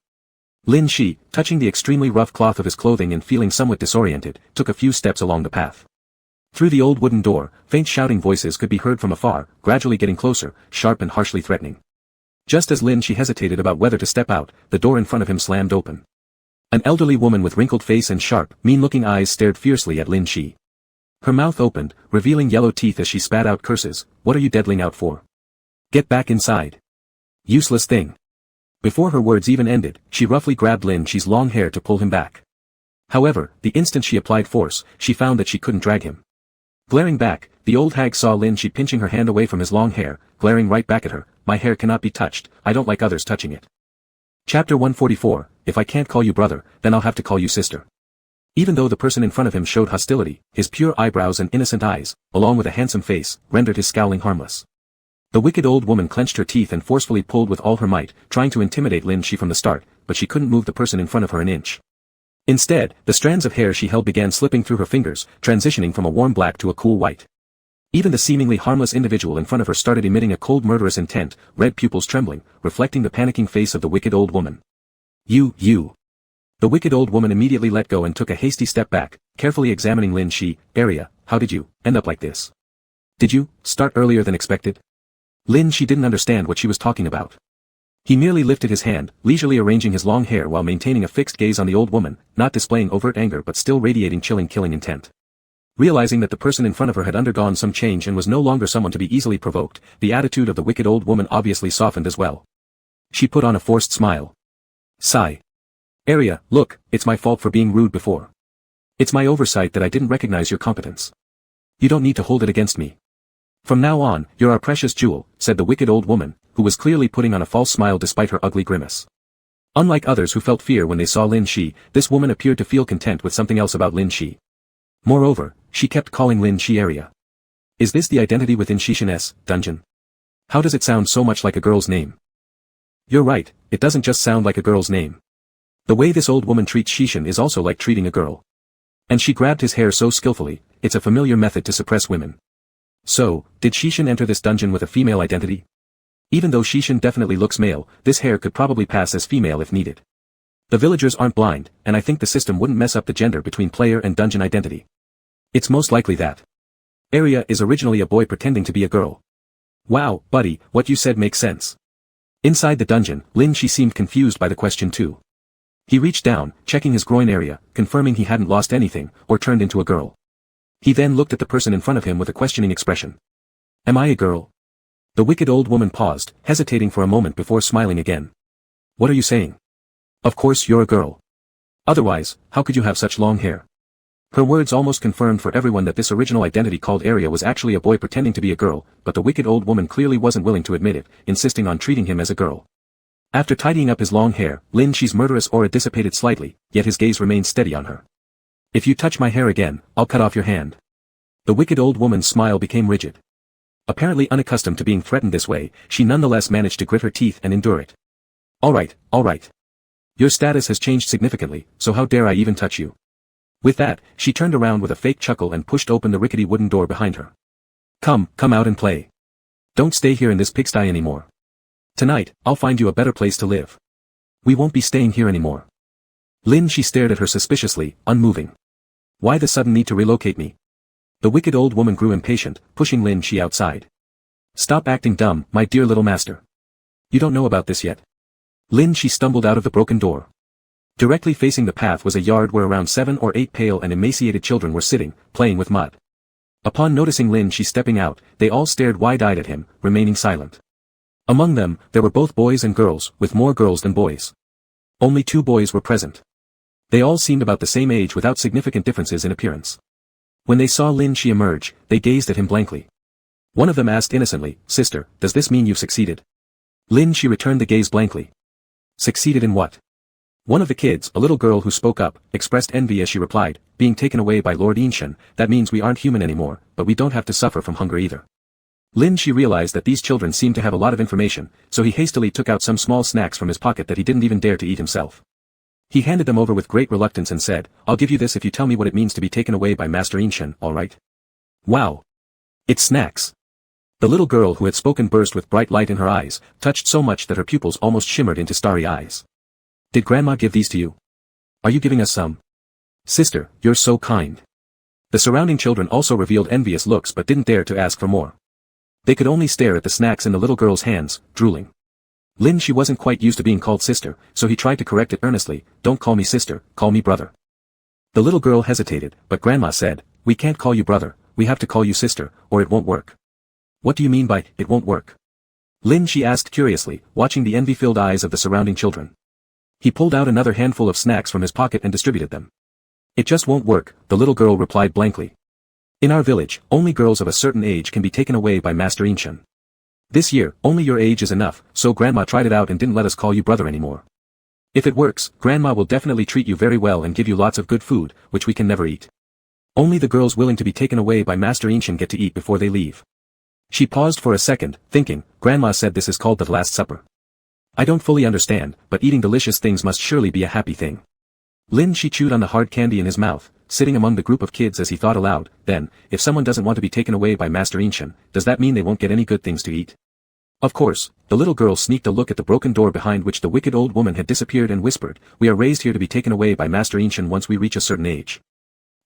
[SPEAKER 1] Lin Shi, touching the extremely rough cloth of his clothing and feeling somewhat disoriented, took a few steps along the path. Through the old wooden door, faint shouting voices could be heard from afar, gradually getting closer, sharp and harshly threatening. Just as Lin Shi hesitated about whether to step out, the door in front of him slammed open. An elderly woman with wrinkled face and sharp, mean-looking eyes stared fiercely at Lin Shi. Her mouth opened, revealing yellow teeth as she spat out curses. What are you deadling out for? Get back inside. Useless thing. Before her words even ended, she roughly grabbed Lin Shi's long hair to pull him back. However, the instant she applied force, she found that she couldn't drag him. Glaring back, the old hag saw Lin Shi pinching her hand away from his long hair, glaring right back at her. My hair cannot be touched, I don't like others touching it. Chapter 144, If I can't call you brother, then I'll have to call you sister. Even though the person in front of him showed hostility, his pure eyebrows and innocent eyes, along with a handsome face, rendered his scowling harmless. The wicked old woman clenched her teeth and forcefully pulled with all her might, trying to intimidate Lin Shi from the start, but she couldn't move the person in front of her an inch. Instead, the strands of hair she held began slipping through her fingers, transitioning from a warm black to a cool white. Even the seemingly harmless individual in front of her started emitting a cold murderous intent, red pupils trembling, reflecting the panicking face of the wicked old woman. You. The wicked old woman immediately let go and took a hasty step back, carefully examining Lin Shi. Area, how did you end up like this? Did you start earlier than expected? Lin Shi didn't understand what she was talking about. He merely lifted his hand, leisurely arranging his long hair while maintaining a fixed gaze on the old woman, not displaying overt anger but still radiating chilling killing intent. Realizing that the person in front of her had undergone some change and was no longer someone to be easily provoked, the attitude of the wicked old woman obviously softened as well. She put on a forced smile. Sigh. Area, look, it's my fault for being rude before. It's my oversight that I didn't recognize your competence. You don't need to hold it against me. From now on, you're our precious jewel, said the wicked old woman, who was clearly putting on a false smile despite her ugly grimace. Unlike others who felt fear when they saw Lin Shi, this woman appeared to feel content with something else about Lin Shi. Moreover, she kept calling Lin Shi Area. Is this the identity within Shishin's dungeon? How does it sound so much like a girl's name? You're right, it doesn't just sound like a girl's name. The way this old woman treats Shishin is also like treating a girl. And she grabbed his hair so skillfully, it's a familiar method to suppress women. So, did Shishin enter this dungeon with a female identity? Even though Shishin definitely looks male, this hair could probably pass as female if needed. The villagers aren't blind, and I think the system wouldn't mess up the gender between player and dungeon identity. It's most likely that Area is originally a boy pretending to be a girl. Wow, buddy, what you said makes sense. Inside the dungeon, Lin Shi seemed confused by the question too. He reached down, checking his groin area, confirming he hadn't lost anything, or turned into a girl. He then looked at the person in front of him with a questioning expression. Am I a girl? The wicked old woman paused, hesitating for a moment before smiling again. What are you saying? Of course you're a girl. Otherwise, how could you have such long hair? Her words almost confirmed for everyone that this original identity called Area was actually a boy pretending to be a girl, but the wicked old woman clearly wasn't willing to admit it, insisting on treating him as a girl. After tidying up his long hair, Lin Shi's murderous aura dissipated slightly, yet his gaze remained steady on her. If you touch my hair again, I'll cut off your hand. The wicked old woman's smile became rigid. Apparently unaccustomed to being threatened this way, she nonetheless managed to grit her teeth and endure it. All right. Your status has changed significantly, so how dare I even touch you? With that, she turned around with a fake chuckle and pushed open the rickety wooden door behind her. Come out and play. Don't stay here in this pigsty anymore. Tonight, I'll find you a better place to live. We won't be staying here anymore. Lin, she stared at her suspiciously, unmoving. Why the sudden need to relocate me? The wicked old woman grew impatient, pushing Lin Shi outside. Stop acting dumb, my dear little master. You don't know about this yet. Lin Shi stumbled out of the broken door. Directly facing the path was a yard where around 7 or 8 pale and emaciated children were sitting, playing with mud. Upon noticing Lin Shi stepping out, they all stared wide-eyed at him, remaining silent. Among them, there were both boys and girls, with more girls than boys. Only 2 boys were present. They all seemed about the same age without significant differences in appearance. When they saw Lin Shi emerge, they gazed at him blankly. One of them asked innocently, Sister, does this mean you've succeeded? Lin Shi returned the gaze blankly. Succeeded in what? One of the kids, a little girl who spoke up, expressed envy as she replied, being taken away by Lord Inshan, that means we aren't human anymore, but we don't have to suffer from hunger either. Lin Shi realized that these children seemed to have a lot of information, so he hastily took out some small snacks from his pocket that he didn't even dare to eat himself. He handed them over with great reluctance and said, I'll give you this if you tell me what it means to be taken away by Master Inshan, alright? Wow! It's snacks! The little girl who had spoken burst with bright light in her eyes, touched so much that her pupils almost shimmered into starry eyes. Did Grandma give these to you? Are you giving us some? Sister, you're so kind. The surrounding children also revealed envious looks but didn't dare to ask for more. They could only stare at the snacks in the little girl's hands, drooling. Lin Shi wasn't quite used to being called sister, so he tried to correct it earnestly, don't call me sister, call me brother. The little girl hesitated, but Grandma said, we can't call you brother, we have to call you sister, or it won't work. What do you mean by, it won't work? Lin Shi asked curiously, watching the envy-filled eyes of the surrounding children. He pulled out another handful of snacks from his pocket and distributed them. It just won't work, the little girl replied blankly. In our village, only girls of a certain age can be taken away by Master Inshan. This year, only your age is enough, so Grandma tried it out and didn't let us call you brother anymore. If it works, Grandma will definitely treat you very well and give you lots of good food, which we can never eat. Only the girls willing to be taken away by Master Inshan get to eat before they leave. She paused for a second, thinking, Grandma said this is called the Last Supper. I don't fully understand, but eating delicious things must surely be a happy thing. Lin Shi chewed on the hard candy in his mouth, sitting among the group of kids as he thought aloud, then, if someone doesn't want to be taken away by Master Inshan, does that mean they won't get any good things to eat? Of course, the little girl sneaked a look at the broken door behind which the wicked old woman had disappeared and whispered, we are raised here to be taken away by Master Inshan once we reach a certain age.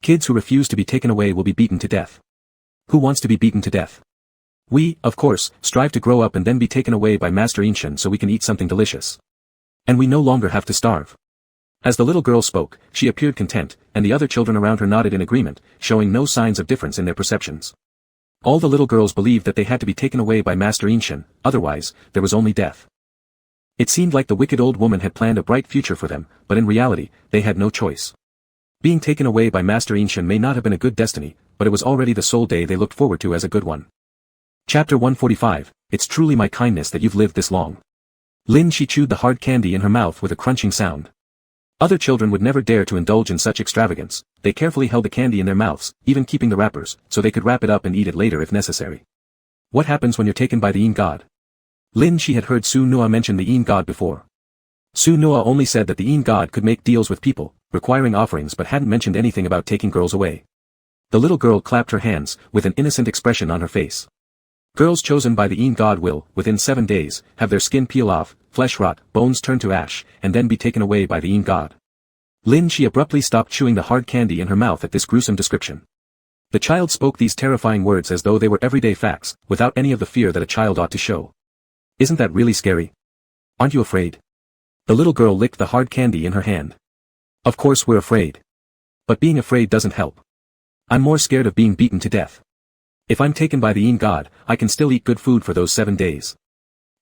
[SPEAKER 1] Kids who refuse to be taken away will be beaten to death. Who wants to be beaten to death? We, of course, strive to grow up and then be taken away by Master Inshan so we can eat something delicious. And we no longer have to starve. As the little girl spoke, she appeared content, and the other children around her nodded in agreement, showing no signs of difference in their perceptions. All the little girls believed that they had to be taken away by Master Inshan, otherwise, there was only death. It seemed like the wicked old woman had planned a bright future for them, but in reality, they had no choice. Being taken away by Master Inshan may not have been a good destiny, but it was already the sole day they looked forward to as a good one. Chapter 145, It's truly my kindness that you've lived this long. Lin Shi chewed the hard candy in her mouth with a crunching sound. Other children would never dare to indulge in such extravagance, they carefully held the candy in their mouths, even keeping the wrappers, so they could wrap it up and eat it later if necessary. What happens when you're taken by the Yin God? Lin Shi had heard Su Nua mention the Yin God before. Su Nua only said that the Yin God could make deals with people, requiring offerings but hadn't mentioned anything about taking girls away. The little girl clapped her hands, with an innocent expression on her face. Girls chosen by the Yin God will, within 7 days, have their skin peel off, flesh rot, bones turn to ash, and then be taken away by the Yin God. Lin Shi abruptly stopped chewing the hard candy in her mouth at this gruesome description. The child spoke these terrifying words as though they were everyday facts, without any of the fear that a child ought to show. Isn't that really scary? Aren't you afraid? The little girl licked the hard candy in her hand. Of course we're afraid. But being afraid doesn't help. I'm more scared of being beaten to death. If I'm taken by the Yin God, I can still eat good food for those 7 days.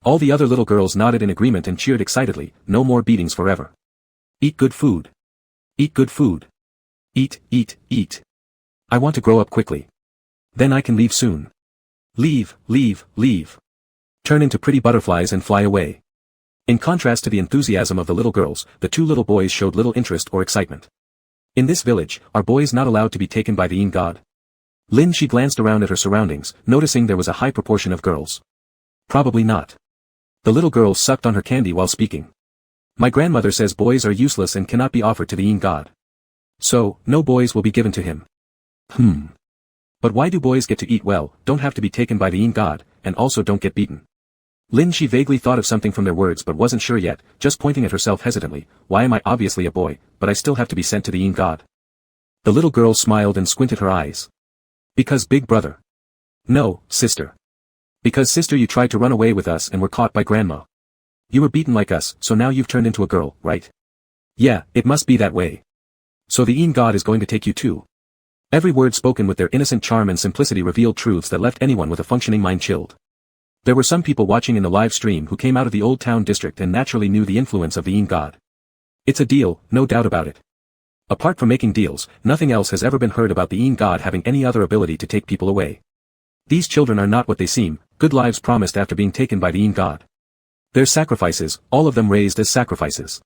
[SPEAKER 1] All the other little girls nodded in agreement and cheered excitedly, no more beatings forever. Eat good food. Eat good food. Eat, eat, eat. I want to grow up quickly. Then I can leave soon. Leave, leave, leave. Turn into pretty butterflies and fly away. In contrast to the enthusiasm of the little girls, the 2 little boys showed little interest or excitement. In this village, are boys not allowed to be taken by the Yin God? Lin Shi glanced around at her surroundings, noticing there was a high proportion of girls. Probably not. The little girl sucked on her candy while speaking. My grandmother says boys are useless and cannot be offered to the Yin God. So, no boys will be given to him. But why do boys get to eat well, don't have to be taken by the god, and also don't get beaten? Lin she vaguely thought of something from their words but wasn't sure yet, just pointing at herself hesitantly. Why am I obviously a boy, but I still have to be sent to the god? The little girl smiled and squinted her eyes. Because big brother. No, sister. Because sister, you tried to run away with us and were caught by grandma. You were beaten like us, so now you've turned into a girl, right? Yeah, it must be that way. So the god is going to take you too. Every word spoken with their innocent charm and simplicity revealed truths that left anyone with a functioning mind chilled. There were some people watching in the live stream who came out of the Old Town district and naturally knew the influence of the god. It's a deal, no doubt about it. Apart from making deals, nothing else has ever been heard about the god having any other ability to take people away. These children are not what they seem, good lives promised after being taken by the god. Their sacrifices, all of them raised as sacrifices.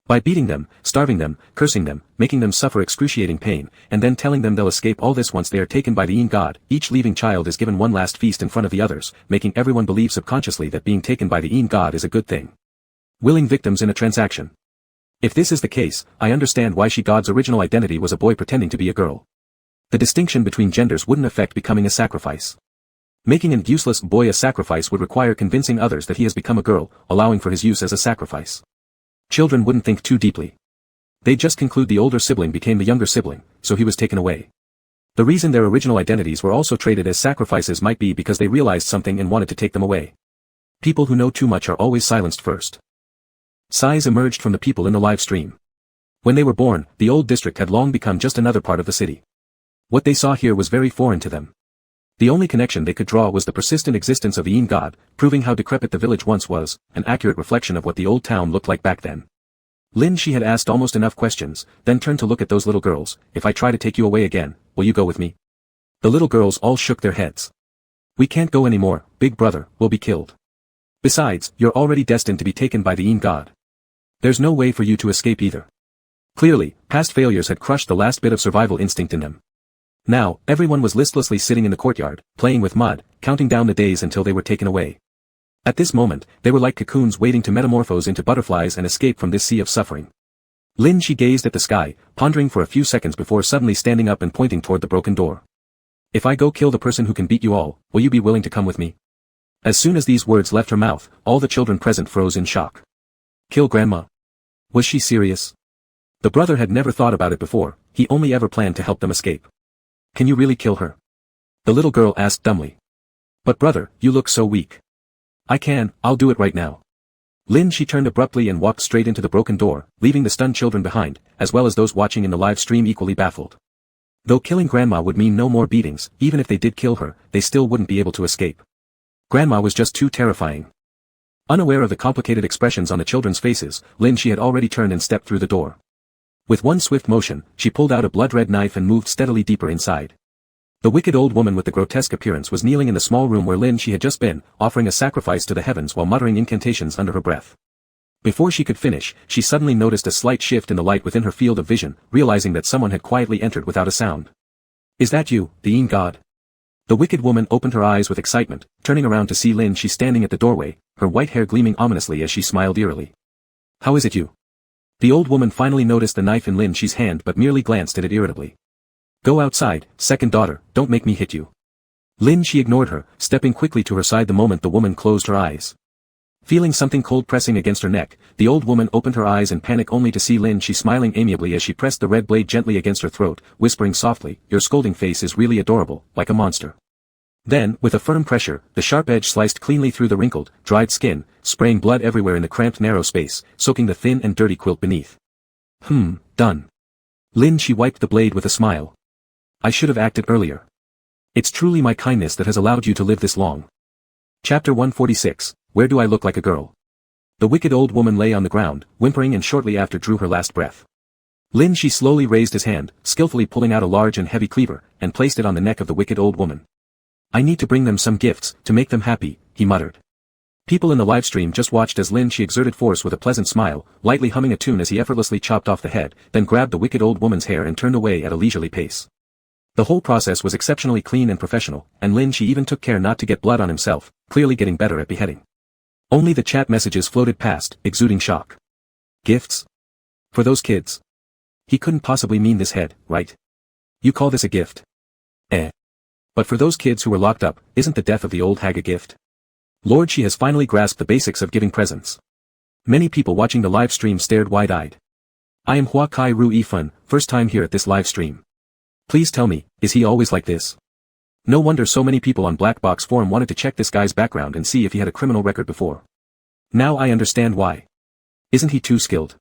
[SPEAKER 1] By beating them, starving them, cursing them, making them suffer excruciating pain, and then telling them they'll escape all this once they are taken by the god, each leaving child is given one last feast in front of the others, making everyone believe subconsciously that being taken by the god is a good thing. Willing victims in a transaction. If this is the case, I understand why God's original identity was a boy pretending to be a girl. The distinction between genders wouldn't affect becoming a sacrifice. Making an useless boy a sacrifice would require convincing others that he has become a girl, allowing for his use as a sacrifice. Children wouldn't think too deeply. They'd just conclude the older sibling became the younger sibling, so he was taken away. The reason their original identities were also traded as sacrifices might be because they realized something and wanted to take them away. People who know too much are always silenced first. Sighs emerged from the people in the live stream. When they were born, the old district had long become just another part of the city. What they saw here was very foreign to them. The only connection they could draw was the persistent existence of the god, proving how decrepit the village once was, an accurate reflection of what the old town looked like back then. Lin she had asked almost enough questions, then turned to look at those little girls. If I try to take you away again, will you go with me? The little girls all shook their heads. We can't go anymore, big brother, we'll be killed. Besides, you're already destined to be taken by the god. There's no way for you to escape either. Clearly, past failures had crushed the last bit of survival instinct in them. Now, everyone was listlessly sitting in the courtyard, playing with mud, counting down the days until they were taken away. At this moment, they were like cocoons waiting to metamorphose into butterflies and escape from this sea of suffering. Lin she gazed at the sky, pondering for a few seconds before suddenly standing up and pointing toward the broken door. If I go kill the person who can beat you all, will you be willing to come with me? As soon as these words left her mouth, all the children present froze in shock. Kill grandma? Was she serious? The brother had never thought about it before, he only ever planned to help them escape. Can you really kill her? The little girl asked dumbly. But brother, you look so weak. I'll do it right now. Lin she turned abruptly and walked straight into the broken door, leaving the stunned children behind, as well as those watching in the live stream equally baffled. Though killing grandma would mean no more beatings, even if they did kill her, they still wouldn't be able to escape. Grandma was just too terrifying. Unaware of the complicated expressions on the children's faces, Lin she had already turned and stepped through the door. With one swift motion, she pulled out a blood-red knife and moved steadily deeper inside. The wicked old woman with the grotesque appearance was kneeling in the small room where Lin she had just been, offering a sacrifice to the heavens while muttering incantations under her breath. Before she could finish, she suddenly noticed a slight shift in the light within her field of vision, realizing that someone had quietly entered without a sound. Is that you, the god? The wicked woman opened her eyes with excitement, turning around to see Lin she standing at the doorway, her white hair gleaming ominously as she smiled eerily. How is it you? The old woman finally noticed the knife in Lin she's hand but merely glanced at it irritably. Go outside, second daughter, don't make me hit you. Lin she ignored her, stepping quickly to her side the moment the woman closed her eyes. Feeling something cold pressing against her neck, the old woman opened her eyes in panic only to see Lin she smiling amiably as she pressed the red blade gently against her throat, whispering softly, your scolding face is really adorable, like a monster. Then, with a firm pressure, the sharp edge sliced cleanly through the wrinkled, dried skin, spraying blood everywhere in the cramped narrow space, soaking the thin and dirty quilt beneath. Done. Lin she wiped the blade with a smile. I should have acted earlier. It's truly my kindness that has allowed you to live this long. Chapter 146, Where do I look like a girl? The wicked old woman lay on the ground, whimpering and shortly after drew her last breath. Lin she slowly raised his hand, skillfully pulling out a large and heavy cleaver, and placed it on the neck of the wicked old woman. I need to bring them some gifts, to make them happy, he muttered. People in the livestream just watched as Lin she exerted force with a pleasant smile, lightly humming a tune as he effortlessly chopped off the head, then grabbed the wicked old woman's hair and turned away at a leisurely pace. The whole process was exceptionally clean and professional, and Lin she even took care not to get blood on himself, clearly getting better at beheading. Only the chat messages floated past, exuding shock. Gifts? For those kids? He couldn't possibly mean this head, right? You call this a gift? Eh. But for those kids who were locked up, isn't the death of the old hag a gift? Lord, she has finally grasped the basics of giving presents. Many people watching the live stream stared wide-eyed. I am Hua Kai Ru Ifun, first time here at this live stream. Please tell me, is he always like this? No wonder so many people on Black Box Forum wanted to check this guy's background and see if he had a criminal record before. Now I understand why. Isn't he too skilled?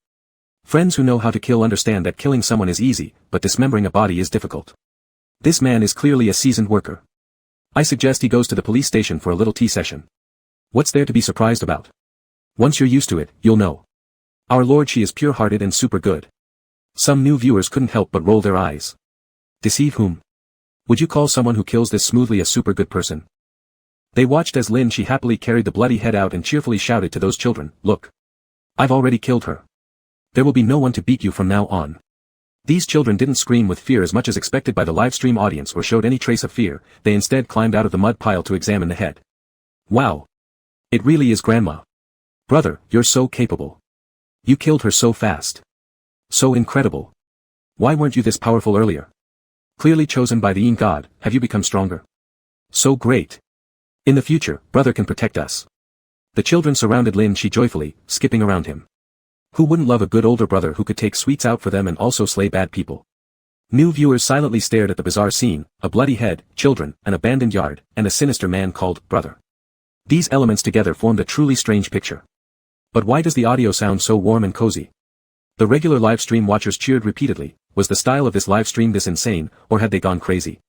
[SPEAKER 1] Friends who know how to kill understand that killing someone is easy, but dismembering a body is difficult. This man is clearly a seasoned worker. I suggest he goes to the police station for a little tea session. What's there to be surprised about? Once you're used to it, you'll know. Our Lord, she is pure-hearted and super good. Some new viewers couldn't help but roll their eyes. Deceive whom? Would you call someone who kills this smoothly a super good person? They watched as Lin Shi happily carried the bloody head out and cheerfully shouted to those children, look. I've already killed her. There will be no one to beat you from now on. These children didn't scream with fear as much as expected by the livestream audience or showed any trace of fear, they instead climbed out of the mud pile to examine the head. Wow. It really is Grandma. Brother, you're so capable. You killed her so fast. So incredible. Why weren't you this powerful earlier? Clearly chosen by the Yin God, have you become stronger? So great. In the future, brother can protect us. The children surrounded Lin Shi joyfully, skipping around him. Who wouldn't love a good older brother who could take sweets out for them and also slay bad people? New viewers silently stared at the bizarre scene, a bloody head, children, an abandoned yard, and a sinister man called brother. These elements together formed a truly strange picture. But why does the audio sound so warm and cozy? The regular livestream watchers cheered repeatedly. Was the style of this livestream this insane, or had they gone crazy?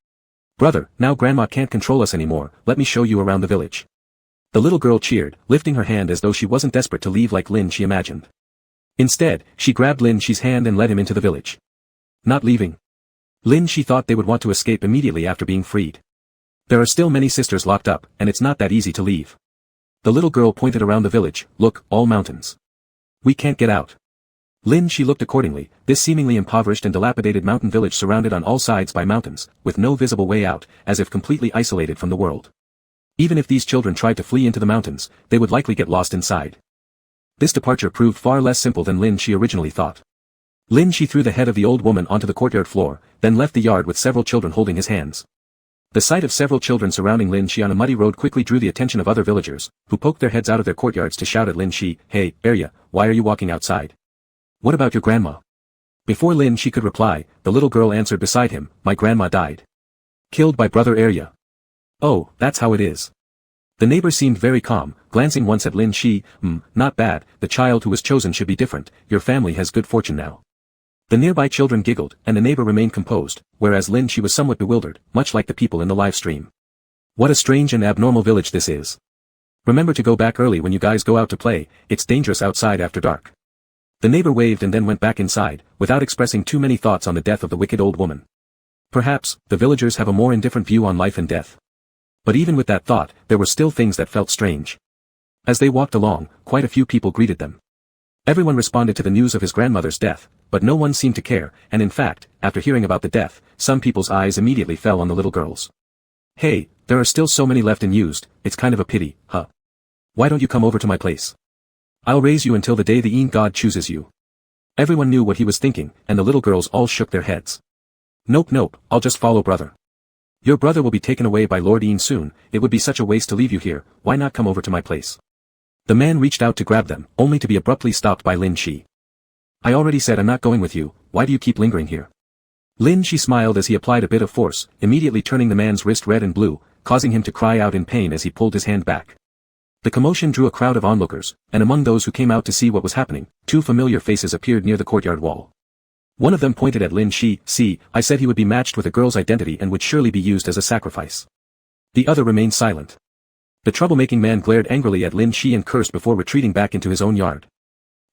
[SPEAKER 1] Brother, now Grandma can't control us anymore, let me show you around the village. The little girl cheered, lifting her hand as though she wasn't desperate to leave like Lin Shi imagined. Instead, she grabbed Lin Shi's hand and led him into the village. Not leaving. Lin Shi thought they would want to escape immediately after being freed. There are still many sisters locked up, and it's not that easy to leave. The little girl pointed around the village, look, all mountains. We can't get out. Lin Shi looked accordingly, this seemingly impoverished and dilapidated mountain village surrounded on all sides by mountains, with no visible way out, as if completely isolated from the world. Even if these children tried to flee into the mountains, they would likely get lost inside. This departure proved far less simple than Lin Shi originally thought. Lin Shi threw the head of the old woman onto the courtyard floor, then left the yard with several children holding his hands. The sight of several children surrounding Lin Shi on a muddy road quickly drew the attention of other villagers, who poked their heads out of their courtyards to shout at Lin Shi, hey, Arya, why are you walking outside? What about your grandma? Before Lin Shi could reply, the little girl answered beside him, my grandma died. Killed by brother Arya. Oh, that's how it is. The neighbor seemed very calm, glancing once at Lin Shi, not bad, the child who was chosen should be different, your family has good fortune now. The nearby children giggled, and the neighbor remained composed, whereas Lin Shi was somewhat bewildered, much like the people in the live stream. What a strange and abnormal village this is. Remember to go back early when you guys go out to play, it's dangerous outside after dark. The neighbor waved and then went back inside, without expressing too many thoughts on the death of the wicked old woman. Perhaps, the villagers have a more indifferent view on life and death. But even with that thought, there were still things that felt strange. As they walked along, quite a few people greeted them. Everyone responded to the news of his grandmother's death, but no one seemed to care, and in fact, after hearing about the death, some people's eyes immediately fell on the little girls. Hey, there are still so many left unused, it's kind of a pity, huh? Why don't you come over to my place? I'll raise you until the day the Yin God chooses you. Everyone knew what he was thinking, and the little girls all shook their heads. Nope, I'll just follow brother. Your brother will be taken away by Lord Yin soon, it would be such a waste to leave you here, why not come over to my place? The man reached out to grab them, only to be abruptly stopped by Lin Shi. I already said I'm not going with you, why do you keep lingering here? Lin Shi smiled as he applied a bit of force, immediately turning the man's wrist red and blue, causing him to cry out in pain as he pulled his hand back. The commotion drew a crowd of onlookers, and among those who came out to see what was happening, two familiar faces appeared near the courtyard wall. One of them pointed at Lin Shi, see, I said he would be matched with a girl's identity and would surely be used as a sacrifice. The other remained silent. The troublemaking man glared angrily at Lin Shi and cursed before retreating back into his own yard.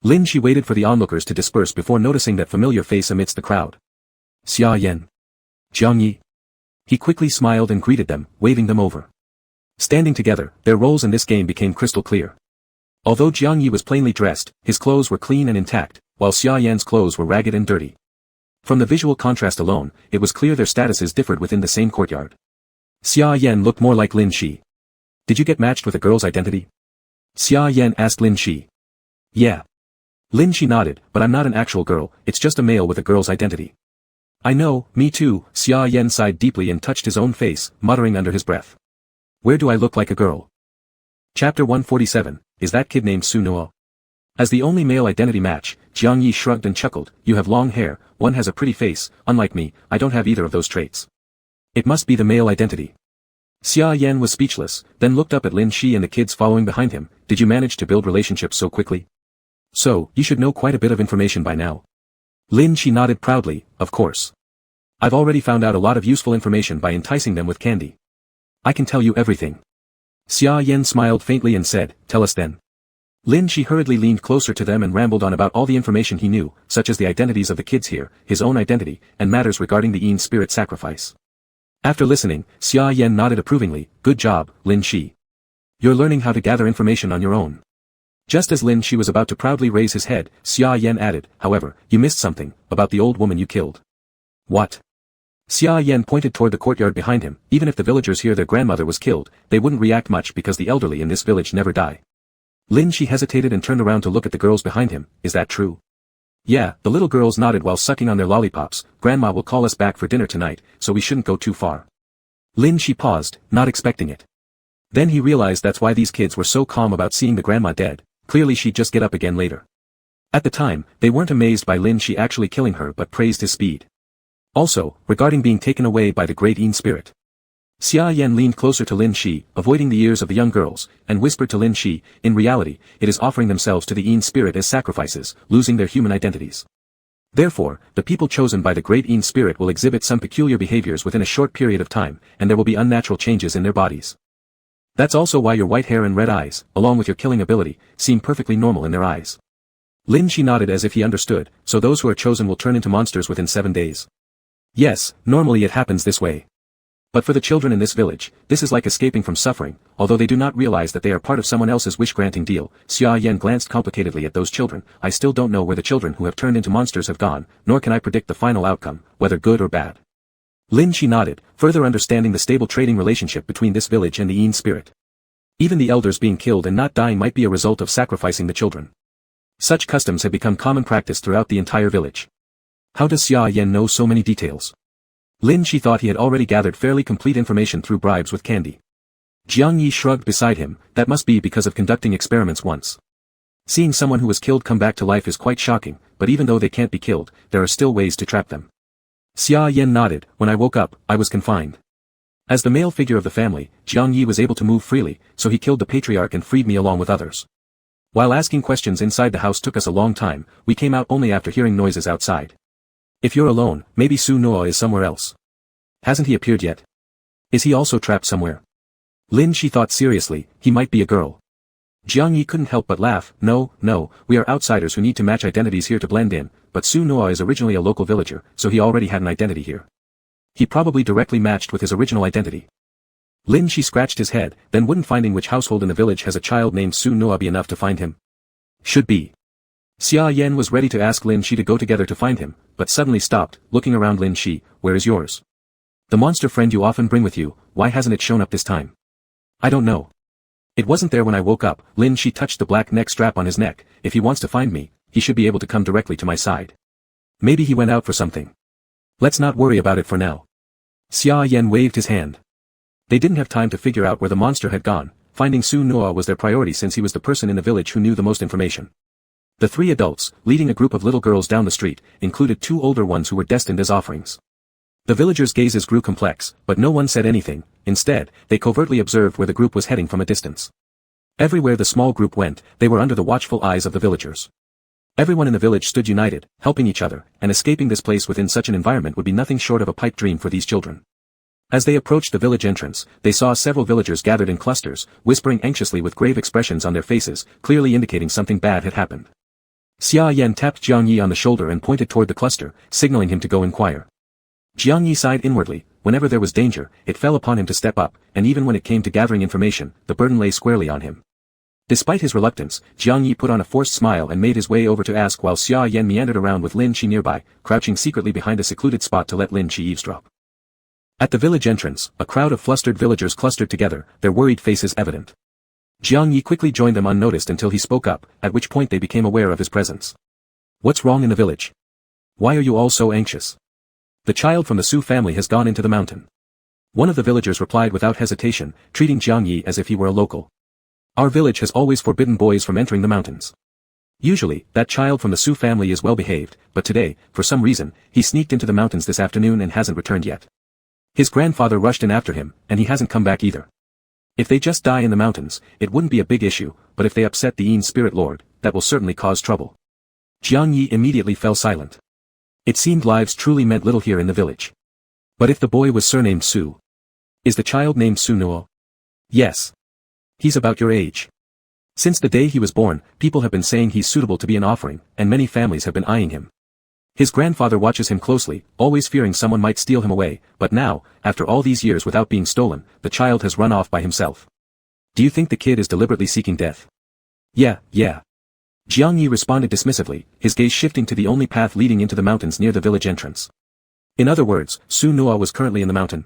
[SPEAKER 1] Lin Shi waited for the onlookers to disperse before noticing that familiar face amidst the crowd. Xia Yan. Jiang Yi. He quickly smiled and greeted them, waving them over. Standing together, their roles in this game became crystal clear. Although Jiang Yi was plainly dressed, his clothes were clean and intact, while Xia Yan's clothes were ragged and dirty. From the visual contrast alone, it was clear their statuses differed within the same courtyard. Xia Yan looked more like Lin Shi. Did you get matched with a girl's identity? Xia Yan asked Lin Shi. Yeah. Lin Shi nodded, but I'm not an actual girl, it's just a male with a girl's identity. I know, me too, Xia Yan sighed deeply and touched his own face, muttering under his breath. Where do I look like a girl? Chapter 147, is that kid named Su Nuo? As the only male identity match, Jiang Yi shrugged and chuckled, you have long hair, one has a pretty face, unlike me, I don't have either of those traits. It must be the male identity. Xia Yan was speechless, then looked up at Lin Shi and the kids following behind him, did you manage to build relationships so quickly? So, you should know quite a bit of information by now. Lin Shi nodded proudly, of course. I've already found out a lot of useful information by enticing them with candy. I can tell you everything. Xia Yan smiled faintly and said, tell us then. Lin Shi hurriedly leaned closer to them and rambled on about all the information he knew, such as the identities of the kids here, his own identity, and matters regarding the Yin spirit sacrifice. After listening, Xia Yan nodded approvingly, good job, Lin Shi. You're learning how to gather information on your own. Just as Lin Shi was about to proudly raise his head, Xia Yan added, however, you missed something, about the old woman you killed. What? Xia Yan pointed toward the courtyard behind him, even if the villagers hear their grandmother was killed, they wouldn't react much because the elderly in this village never die. Lin Shi hesitated and turned around to look at the girls behind him, is that true? Yeah, the little girls nodded while sucking on their lollipops, Grandma will call us back for dinner tonight, so we shouldn't go too far. Lin Shi paused, not expecting it. Then he realized that's why these kids were so calm about seeing the grandma dead. Clearly she'd just get up again later. At the time, they weren't amazed by Lin Shi actually killing her but praised his speed. Also, regarding being taken away by the great Yin spirit. Xia Yan leaned closer to Lin Shi, avoiding the ears of the young girls, and whispered to Lin Shi, in reality, it is offering themselves to the Yin spirit as sacrifices, losing their human identities. Therefore, the people chosen by the great Yin spirit will exhibit some peculiar behaviors within a short period of time, and there will be unnatural changes in their bodies. That's also why your white hair and red eyes, along with your killing ability, seem perfectly normal in their eyes. Lin Shi nodded as if he understood, so those who are chosen will turn into monsters within 7 days. Yes, normally it happens this way. But for the children in this village, this is like escaping from suffering, although they do not realize that they are part of someone else's wish-granting deal. Xia Yan glanced complicatedly at those children, I still don't know where the children who have turned into monsters have gone, nor can I predict the final outcome, whether good or bad. Lin Shi nodded, further understanding the stable trading relationship between this village and the Yin spirit. Even the elders being killed and not dying might be a result of sacrificing the children. Such customs have become common practice throughout the entire village. How does Xia Yan know so many details? Lin Shi thought he had already gathered fairly complete information through bribes with candy. Jiang Yi shrugged beside him, that must be because of conducting experiments once. Seeing someone who was killed come back to life is quite shocking, but even though they can't be killed, there are still ways to trap them. Xia Yan nodded, when I woke up, I was confined. As the male figure of the family, Jiang Yi was able to move freely, so he killed the patriarch and freed me along with others. While asking questions inside the house took us a long time, we came out only after hearing noises outside. If you're alone, maybe Su Nuo is somewhere else. Hasn't he appeared yet? Is he also trapped somewhere? Lin Shi thought seriously, he might be a girl. Jiang Yi couldn't help but laugh, no, we are outsiders who need to match identities here to blend in, but Su Nuo is originally a local villager, so he already had an identity here. He probably directly matched with his original identity. Lin Shi scratched his head, then wouldn't finding which household in the village has a child named Su Nuo be enough to find him? Should be. Xia Yan was ready to ask Lin Shi to go together to find him, but suddenly stopped, looking around Lin Shi, where is yours? The monster friend you often bring with you, why hasn't it shown up this time? I don't know. It wasn't there when I woke up. Lin Shi touched the black neck strap on his neck, if he wants to find me, he should be able to come directly to my side. Maybe he went out for something. Let's not worry about it for now. Xia Yan waved his hand. They didn't have time to figure out where the monster had gone, finding Su Nuo was their priority since he was the person in the village who knew the most information. The 3 adults, leading a group of little girls down the street, included 2 older ones who were destined as offerings. The villagers' gazes grew complex, but no one said anything, instead, they covertly observed where the group was heading from a distance. Everywhere the small group went, they were under the watchful eyes of the villagers. Everyone in the village stood united, helping each other, and escaping this place within such an environment would be nothing short of a pipe dream for these children. As they approached the village entrance, they saw several villagers gathered in clusters, whispering anxiously with grave expressions on their faces, clearly indicating something bad had happened. Xia Yan tapped Jiang Yi on the shoulder and pointed toward the cluster, signaling him to go inquire. Jiang Yi sighed inwardly, whenever there was danger, it fell upon him to step up, and even when it came to gathering information, the burden lay squarely on him. Despite his reluctance, Jiang Yi put on a forced smile and made his way over to ask while Xia Yan meandered around with Lin Shi nearby, crouching secretly behind a secluded spot to let Lin Shi eavesdrop. At the village entrance, a crowd of flustered villagers clustered together, their worried faces evident. Jiang Yi quickly joined them unnoticed until he spoke up, at which point they became aware of his presence. What's wrong in the village? Why are you all so anxious? The child from the Su family has gone into the mountain. One of the villagers replied without hesitation, treating Jiang Yi as if he were a local. Our village has always forbidden boys from entering the mountains. Usually, that child from the Su family is well behaved, but today, for some reason, he sneaked into the mountains this afternoon and hasn't returned yet. His grandfather rushed in after him, and he hasn't come back either. If they just die in the mountains, it wouldn't be a big issue, but if they upset the Yin spirit lord, that will certainly cause trouble. Jiang Yi immediately fell silent. It seemed lives truly meant little here in the village. But if the boy was surnamed Su, is the child named Su Nuo? Yes. He's about your age. Since the day he was born, people have been saying he's suitable to be an offering, and many families have been eyeing him. His grandfather watches him closely, always fearing someone might steal him away, but now, after all these years without being stolen, the child has run off by himself. Do you think the kid is deliberately seeking death? Yeah. Jiang Yi responded dismissively, his gaze shifting to the only path leading into the mountains near the village entrance. In other words, Su Nuo was currently in the mountain.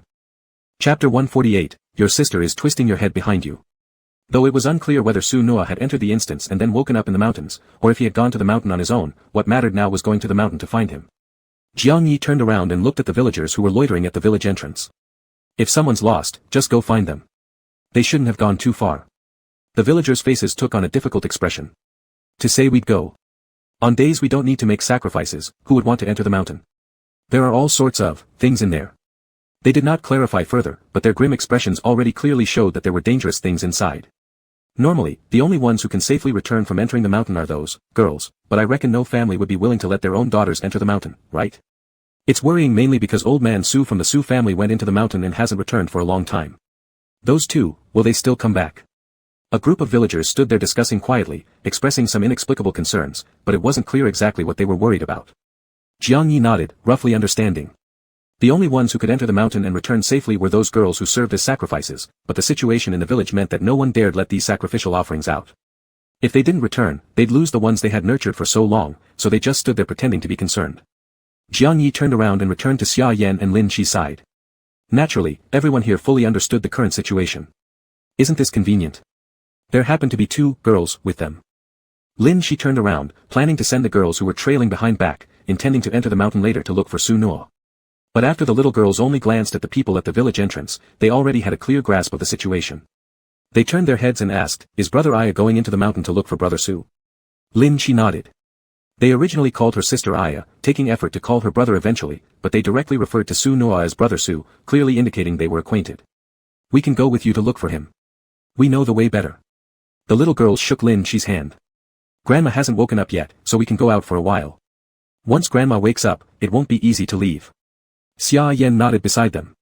[SPEAKER 1] Chapter 148, Your sister is twisting your head behind you. Though it was unclear whether Su Nuo had entered the instance and then woken up in the mountains, or if he had gone to the mountain on his own, what mattered now was going to the mountain to find him. Jiang Yi turned around and looked at the villagers who were loitering at the village entrance. If someone's lost, just go find them. They shouldn't have gone too far. The villagers' faces took on a difficult expression. To say we'd go. On days we don't need to make sacrifices, who would want to enter the mountain? There are all sorts of things in there. They did not clarify further, but their grim expressions already clearly showed that there were dangerous things inside. Normally, the only ones who can safely return from entering the mountain are those girls, but I reckon no family would be willing to let their own daughters enter the mountain, right? It's worrying mainly because old man Su from the Su family went into the mountain and hasn't returned for a long time. Those two, will they still come back? A group of villagers stood there discussing quietly, expressing some inexplicable concerns, but it wasn't clear exactly what they were worried about. Jiang Yi nodded, roughly understanding. The only ones who could enter the mountain and return safely were those girls who served as sacrifices, but the situation in the village meant that no one dared let these sacrificial offerings out. If they didn't return, they'd lose the ones they had nurtured for so long, so they just stood there pretending to be concerned. Jiang Yi turned around and returned to Xia Yan and Lin Shi's side. Naturally, everyone here fully understood the current situation. Isn't this convenient? There happened to be two girls with them. Lin Shi turned around, planning to send the girls who were trailing behind back, intending to enter the mountain later to look for Su Nuo. But after the little girls only glanced at the people at the village entrance, they already had a clear grasp of the situation. They turned their heads and asked, is Brother Aya going into the mountain to look for Brother Su? Lin Shi nodded. They originally called her sister Aya, taking effort to call her brother eventually, but they directly referred to Su Nuo as Brother Su, clearly indicating they were acquainted. We can go with you to look for him. We know the way better. The little girls shook Lin Shi's hand. Grandma hasn't woken up yet, so we can go out for a while. Once Grandma wakes up, it won't be easy to leave. Xia Yan nodded beside them.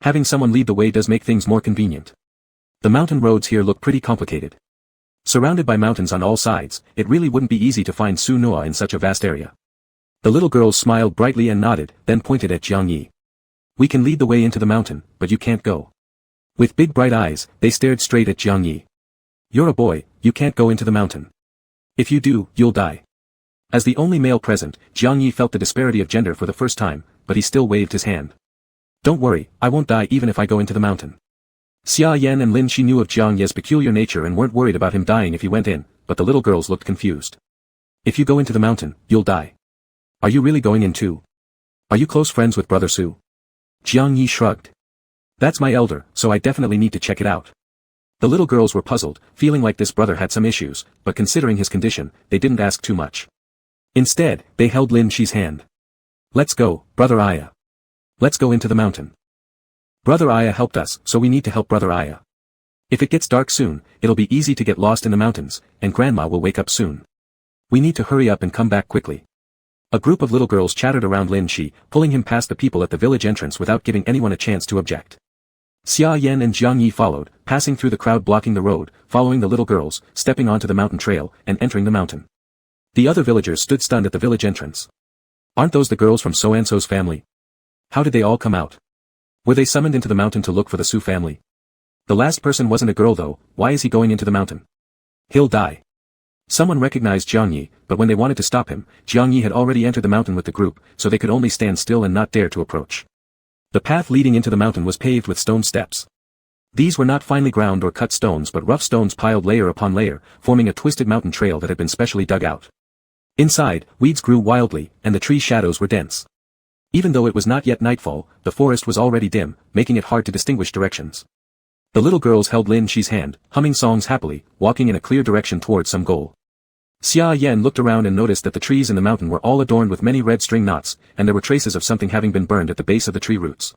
[SPEAKER 1] Having someone lead the way does make things more convenient. The mountain roads here look pretty complicated. Surrounded by mountains on all sides, it really wouldn't be easy to find Su Nuo in such a vast area. The little girls smiled brightly and nodded, then pointed at Jiang Yi. We can lead the way into the mountain, but you can't go. With big bright eyes, they stared straight at Jiang Yi. You're a boy, you can't go into the mountain. If you do, you'll die. As the only male present, Jiang Yi felt the disparity of gender for the first time, but he still waved his hand. Don't worry, I won't die even if I go into the mountain. Xia Yan and Lin Shi knew of Jiang Ye's peculiar nature and weren't worried about him dying if he went in, but the little girls looked confused. If you go into the mountain, you'll die. Are you really going in too? Are you close friends with Brother Su? Jiang Yi shrugged. That's my elder, so I definitely need to check it out. The little girls were puzzled, feeling like this brother had some issues, but considering his condition, they didn't ask too much. Instead, they held Lin Shi's hand. Let's go, Brother Aya. Let's go into the mountain. Brother Aya helped us, so we need to help Brother Aya. If it gets dark soon, it'll be easy to get lost in the mountains, and Grandma will wake up soon. We need to hurry up and come back quickly. A group of little girls chattered around Lin Shi, pulling him past the people at the village entrance without giving anyone a chance to object. Xia Yan and Jiang Yi followed, passing through the crowd blocking the road, following the little girls, stepping onto the mountain trail, and entering the mountain. The other villagers stood stunned at the village entrance. Aren't those the girls from So-and-so's family? How did they all come out? Were they summoned into the mountain to look for the Su family? The last person wasn't a girl though, why is he going into the mountain? He'll die. Someone recognized Jiang Yi, but when they wanted to stop him, Jiang Yi had already entered the mountain with the group, so they could only stand still and not dare to approach. The path leading into the mountain was paved with stone steps. These were not finely ground or cut stones but rough stones piled layer upon layer, forming a twisted mountain trail that had been specially dug out. Inside, weeds grew wildly, and the tree shadows were dense. Even though it was not yet nightfall, the forest was already dim, making it hard to distinguish directions. The little girls held Lin Shi's hand, humming songs happily, walking in a clear direction towards some goal. Xia Yan looked around and noticed that the trees in the mountain were all adorned with many red string knots, and there were traces of something having been burned at the base of the tree roots.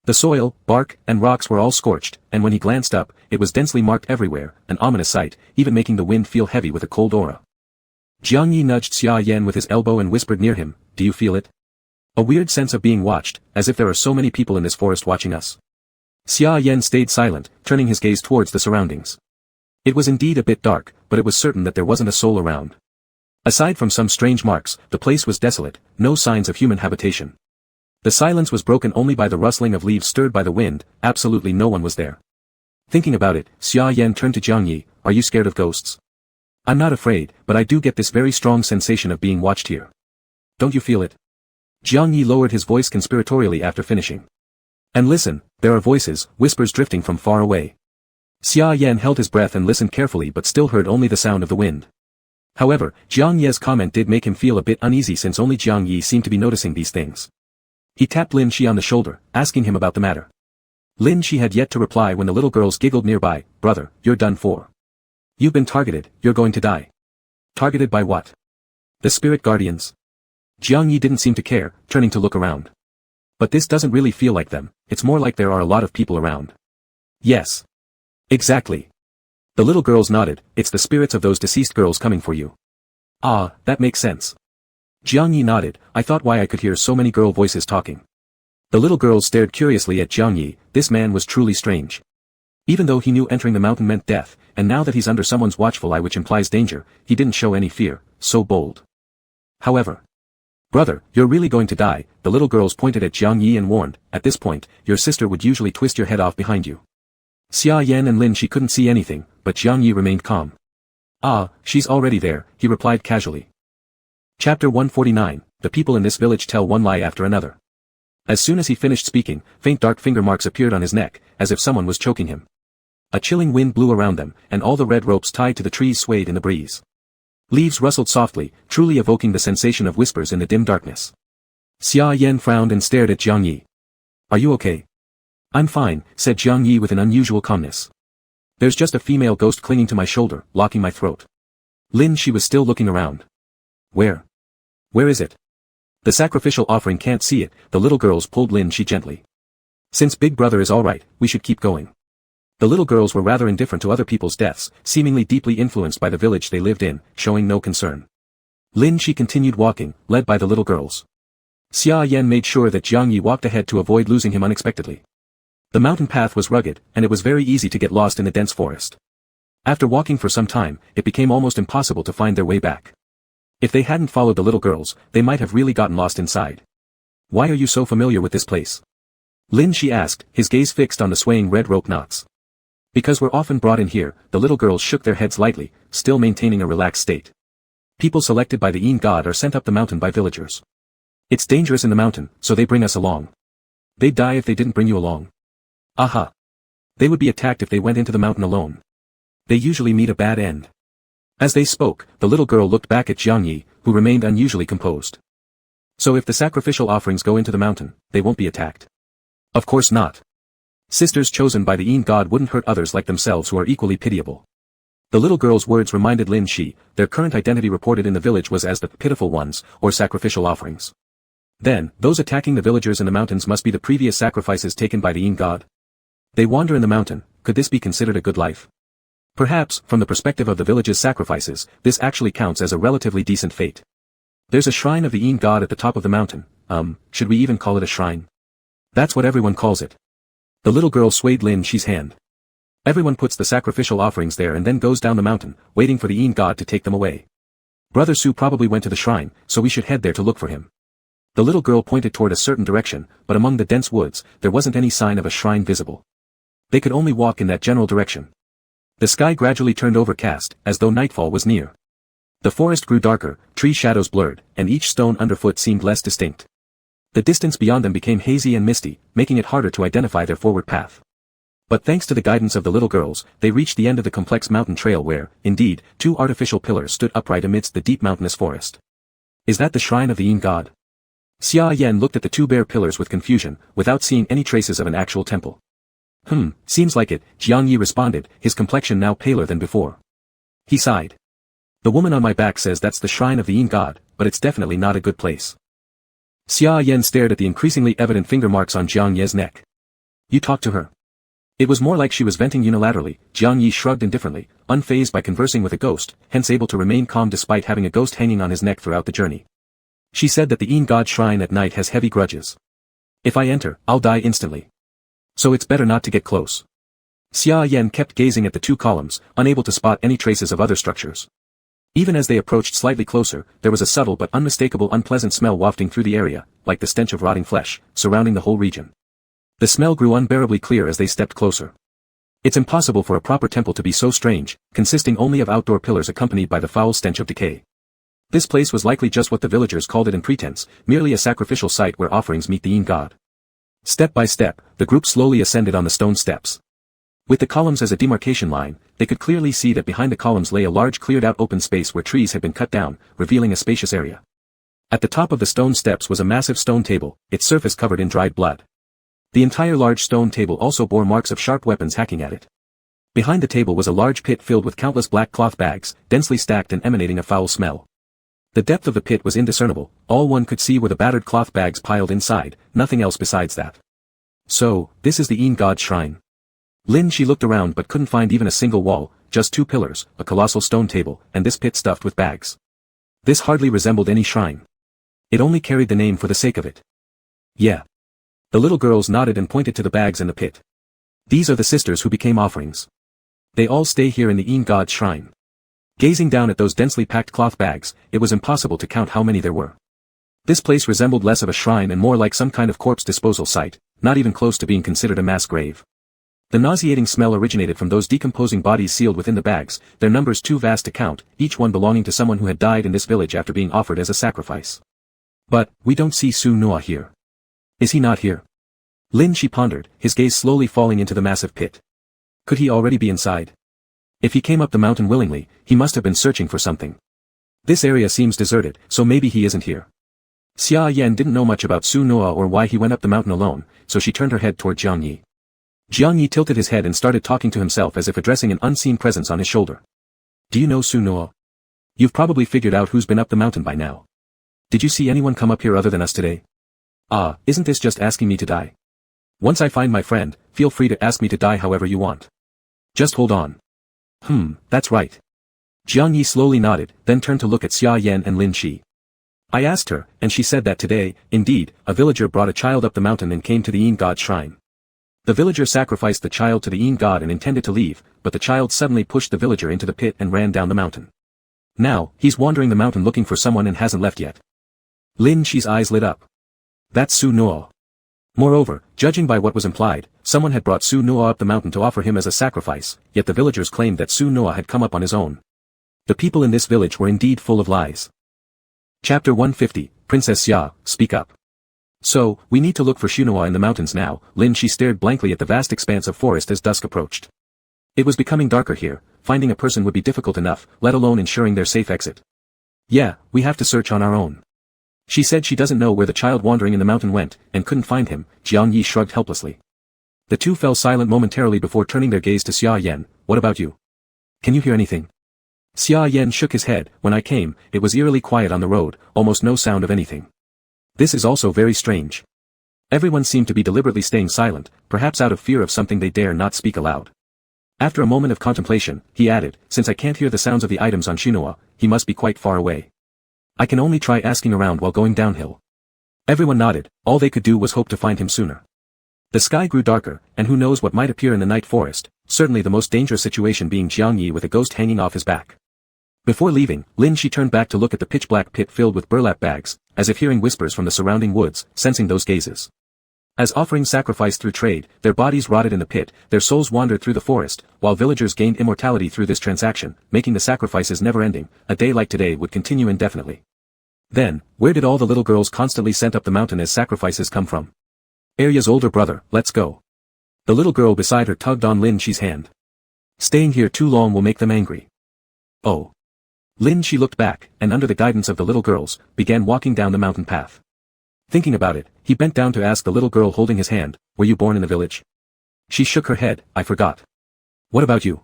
[SPEAKER 1] The soil, bark, and rocks were all scorched, and when he glanced up, it was densely marked everywhere, an ominous sight, even making the wind feel heavy with a cold aura. Jiang Yi nudged Xia Yan with his elbow and whispered near him, "Do you feel it? A weird sense of being watched, as if there are so many people in this forest watching us." Xia Yan stayed silent, turning his gaze towards the surroundings. It was indeed a bit dark, but it was certain that there wasn't a soul around. Aside from some strange marks, the place was desolate, no signs of human habitation. The silence was broken only by the rustling of leaves stirred by the wind, absolutely no one was there. Thinking about it, Xia Yan turned to Jiang Yi, "Are you scared of ghosts?" "I'm not afraid, but I do get this very strong sensation of being watched here." "Don't you feel it?" Jiang Yi lowered his voice conspiratorially after finishing. "And listen, there are voices, whispers drifting from far away." Xia Yan held his breath and listened carefully but still heard only the sound of the wind. However, Jiang Ye's comment did make him feel a bit uneasy since only Jiang Yi seemed to be noticing these things. He tapped Lin Shi on the shoulder, asking him about the matter. Lin Shi had yet to reply when the little girls giggled nearby, "Brother, you're done for. You've been targeted, you're going to die." "Targeted by what?" "The spirit guardians." Jiang Yi didn't seem to care, turning to look around. "But this doesn't really feel like them, it's more like there are a lot of people around." "Yes. Exactly." The little girls nodded, "It's the spirits of those deceased girls coming for you." "Ah, that makes sense." Jiang Yi nodded, "I thought why I could hear so many girl voices talking." The little girls stared curiously at Jiang Yi. This man was truly strange. Even though he knew entering the mountain meant death, and now that he's under someone's watchful eye which implies danger, he didn't show any fear, so bold. However, "Brother, you're really going to die," the little girls pointed at Jiang Yi and warned, "At this point, your sister would usually twist your head off behind you." Xia Yan and Lin Shi couldn't see anything, but Jiang Yi remained calm. "Ah, she's already there," he replied casually. Chapter 149, The people in this village tell one lie after another. As soon as he finished speaking, faint dark finger marks appeared on his neck, as if someone was choking him. A chilling wind blew around them, and all the red ropes tied to the trees swayed in the breeze. Leaves rustled softly, truly evoking the sensation of whispers in the dim darkness. Xia Yan frowned and stared at Jiang Yi. "Are you okay?" "I'm fine," said Jiang Yi with an unusual calmness. "There's just a female ghost clinging to my shoulder, locking my throat." Lin Shi was still looking around. "Where? Where is it?" "The sacrificial offering can't see it," the little girls pulled Lin Shi gently. "Since Big Brother is alright, we should keep going." The little girls were rather indifferent to other people's deaths, seemingly deeply influenced by the village they lived in, showing no concern. Lin Shi continued walking, led by the little girls. Xia Yan made sure that Jiang Yi walked ahead to avoid losing him unexpectedly. The mountain path was rugged, and it was very easy to get lost in the dense forest. After walking for some time, it became almost impossible to find their way back. If they hadn't followed the little girls, they might have really gotten lost inside. "Why are you so familiar with this place?" Lin Shi asked, his gaze fixed on the swaying red rope knots. "Because we're often brought in here," the little girls shook their heads lightly, still maintaining a relaxed state. "People selected by the Een god are sent up the mountain by villagers. It's dangerous in the mountain, so they bring us along. They'd die if they didn't bring you along." "Aha. They would be attacked if they went into the mountain alone. They usually meet a bad end." As they spoke, the little girl looked back at Jiang Yi, who remained unusually composed. "So if the sacrificial offerings go into the mountain, they won't be attacked?" "Of course not. Sisters chosen by the Een god wouldn't hurt others like themselves who are equally pitiable." The little girl's words reminded Lin Shi, their current identity reported in the village was as the pitiful ones, or sacrificial offerings. Then, those attacking the villagers in the mountains must be the previous sacrifices taken by the Een god. They wander in the mountain, could this be considered a good life? Perhaps, from the perspective of the village's sacrifices, this actually counts as a relatively decent fate. There's a shrine of the Een god at the top of the mountain, should we even call it a shrine? That's what everyone calls it. The little girl swayed Lin Shi's hand. Everyone puts the sacrificial offerings there and then goes down the mountain, waiting for the Een god to take them away. Brother Su probably went to the shrine, so we should head there to look for him. The little girl pointed toward a certain direction, but among the dense woods, there wasn't any sign of a shrine visible. They could only walk in that general direction. The sky gradually turned overcast, as though nightfall was near. The forest grew darker, tree shadows blurred, and each stone underfoot seemed less distinct. The distance beyond them became hazy and misty, making it harder to identify their forward path. But thanks to the guidance of the little girls, they reached the end of the complex mountain trail where, indeed, two artificial pillars stood upright amidst the deep mountainous forest. Is that the shrine of the god? Xia Yan looked at the two bare pillars with confusion, without seeing any traces of an actual temple. Seems like it, Jiang Yi responded, his complexion now paler than before. He sighed. The woman on my back says that's the shrine of the god, but it's definitely not a good place. Xia Yan stared at the increasingly evident finger marks on Jiang Yi's neck. You talked to her? It was more like she was venting unilaterally. Jiang Yi shrugged indifferently, unfazed by conversing with a ghost, hence able to remain calm despite having a ghost hanging on his neck throughout the journey. She said that the god shrine at night has heavy grudges. If I enter, I'll die instantly. So it's better not to get close. Xia Yan kept gazing at the two columns, unable to spot any traces of other structures. Even as they approached slightly closer, there was a subtle but unmistakable unpleasant smell wafting through the area, like the stench of rotting flesh, surrounding the whole region. The smell grew unbearably clear as they stepped closer. It's impossible for a proper temple to be so strange, consisting only of outdoor pillars accompanied by the foul stench of decay. This place was likely just what the villagers called it in pretense, merely a sacrificial site where offerings meet the god. Step by step, the group slowly ascended on the stone steps. With the columns as a demarcation line, they could clearly see that behind the columns lay a large cleared-out open space where trees had been cut down, revealing a spacious area. At the top of the stone steps was a massive stone table, its surface covered in dried blood. The entire large stone table also bore marks of sharp weapons hacking at it. Behind the table was a large pit filled with countless black cloth bags, densely stacked and emanating a foul smell. The depth of the pit was indiscernible, all one could see were the battered cloth bags piled inside, nothing else besides that. So, this is the god shrine. She looked around but couldn't find even a single wall, just two pillars, a colossal stone table, and this pit stuffed with bags. This hardly resembled any shrine. It only carried the name for the sake of it. Yeah. The little girls nodded and pointed to the bags in the pit. These are the sisters who became offerings. They all stay here in the god shrine. Gazing down at those densely packed cloth bags, it was impossible to count how many there were. This place resembled less of a shrine and more like some kind of corpse disposal site, not even close to being considered a mass grave. The nauseating smell originated from those decomposing bodies sealed within the bags, their numbers too vast to count, each one belonging to someone who had died in this village after being offered as a sacrifice. But, we don't see Su Noa here. Is he not here? She pondered, his gaze slowly falling into the massive pit. Could he already be inside? If he came up the mountain willingly, he must have been searching for something. This area seems deserted, so maybe he isn't here. Xia Yan didn't know much about Su Noa or why he went up the mountain alone, so she turned her head toward Jiang Yi. Jiang Yi tilted his head and started talking to himself as if addressing an unseen presence on his shoulder. Do you know Su Noa? You've probably figured out who's been up the mountain by now. Did you see anyone come up here other than us today? Isn't this just asking me to die? Once I find my friend, feel free to ask me to die however you want. Just hold on. That's right. Jiang Yi slowly nodded, then turned to look at Xia Yan and Lin Shi. I asked her, and she said that today, indeed, a villager brought a child up the mountain and came to the god shrine. The villager sacrificed the child to the god and intended to leave, but the child suddenly pushed the villager into the pit and ran down the mountain. Now, he's wandering the mountain looking for someone and hasn't left yet. Lin Shi's eyes lit up. That's Su Noa. Moreover, judging by what was implied, someone had brought Su Noa up the mountain to offer him as a sacrifice, yet the villagers claimed that Su Noa had come up on his own. The people in this village were indeed full of lies. Chapter 150, Princess Xia, speak up. So, we need to look for Su Noa in the mountains now. Lin Shi stared blankly at the vast expanse of forest as dusk approached. It was becoming darker here, finding a person would be difficult enough, let alone ensuring their safe exit. Yeah, we have to search on our own. She said she doesn't know where the child wandering in the mountain went, and couldn't find him. Jiang Yi shrugged helplessly. The two fell silent momentarily before turning their gaze to Xia Yan. What about you? Can you hear anything? Xia Yan shook his head. When I came, it was eerily quiet on the road, almost no sound of anything. This is also very strange. Everyone seemed to be deliberately staying silent, perhaps out of fear of something they dare not speak aloud. After a moment of contemplation, he added, since I can't hear the sounds of the items on Su Noa, he must be quite far away. I can only try asking around while going downhill. Everyone nodded, all they could do was hope to find him sooner. The sky grew darker, and who knows what might appear in the night forest, certainly the most dangerous situation being Jiang Yi with a ghost hanging off his back. Before leaving, Lin Shi turned back to look at the pitch-black pit filled with burlap bags, as if hearing whispers from the surrounding woods, sensing those gazes. As offerings sacrificed through trade, their bodies rotted in the pit, their souls wandered through the forest, while villagers gained immortality through this transaction, making the sacrifices never-ending. A day like today would continue indefinitely. Then, where did all the little girls constantly sent up the mountain as sacrifices come from? Arya's older brother, let's go. The little girl beside her tugged on Lin Shi's hand. Staying here too long will make them angry. Oh. Lin Shi looked back, and under the guidance of the little girls, began walking down the mountain path. Thinking about it, he bent down to ask the little girl holding his hand, were you born in the village? She shook her head, I forgot. What about you?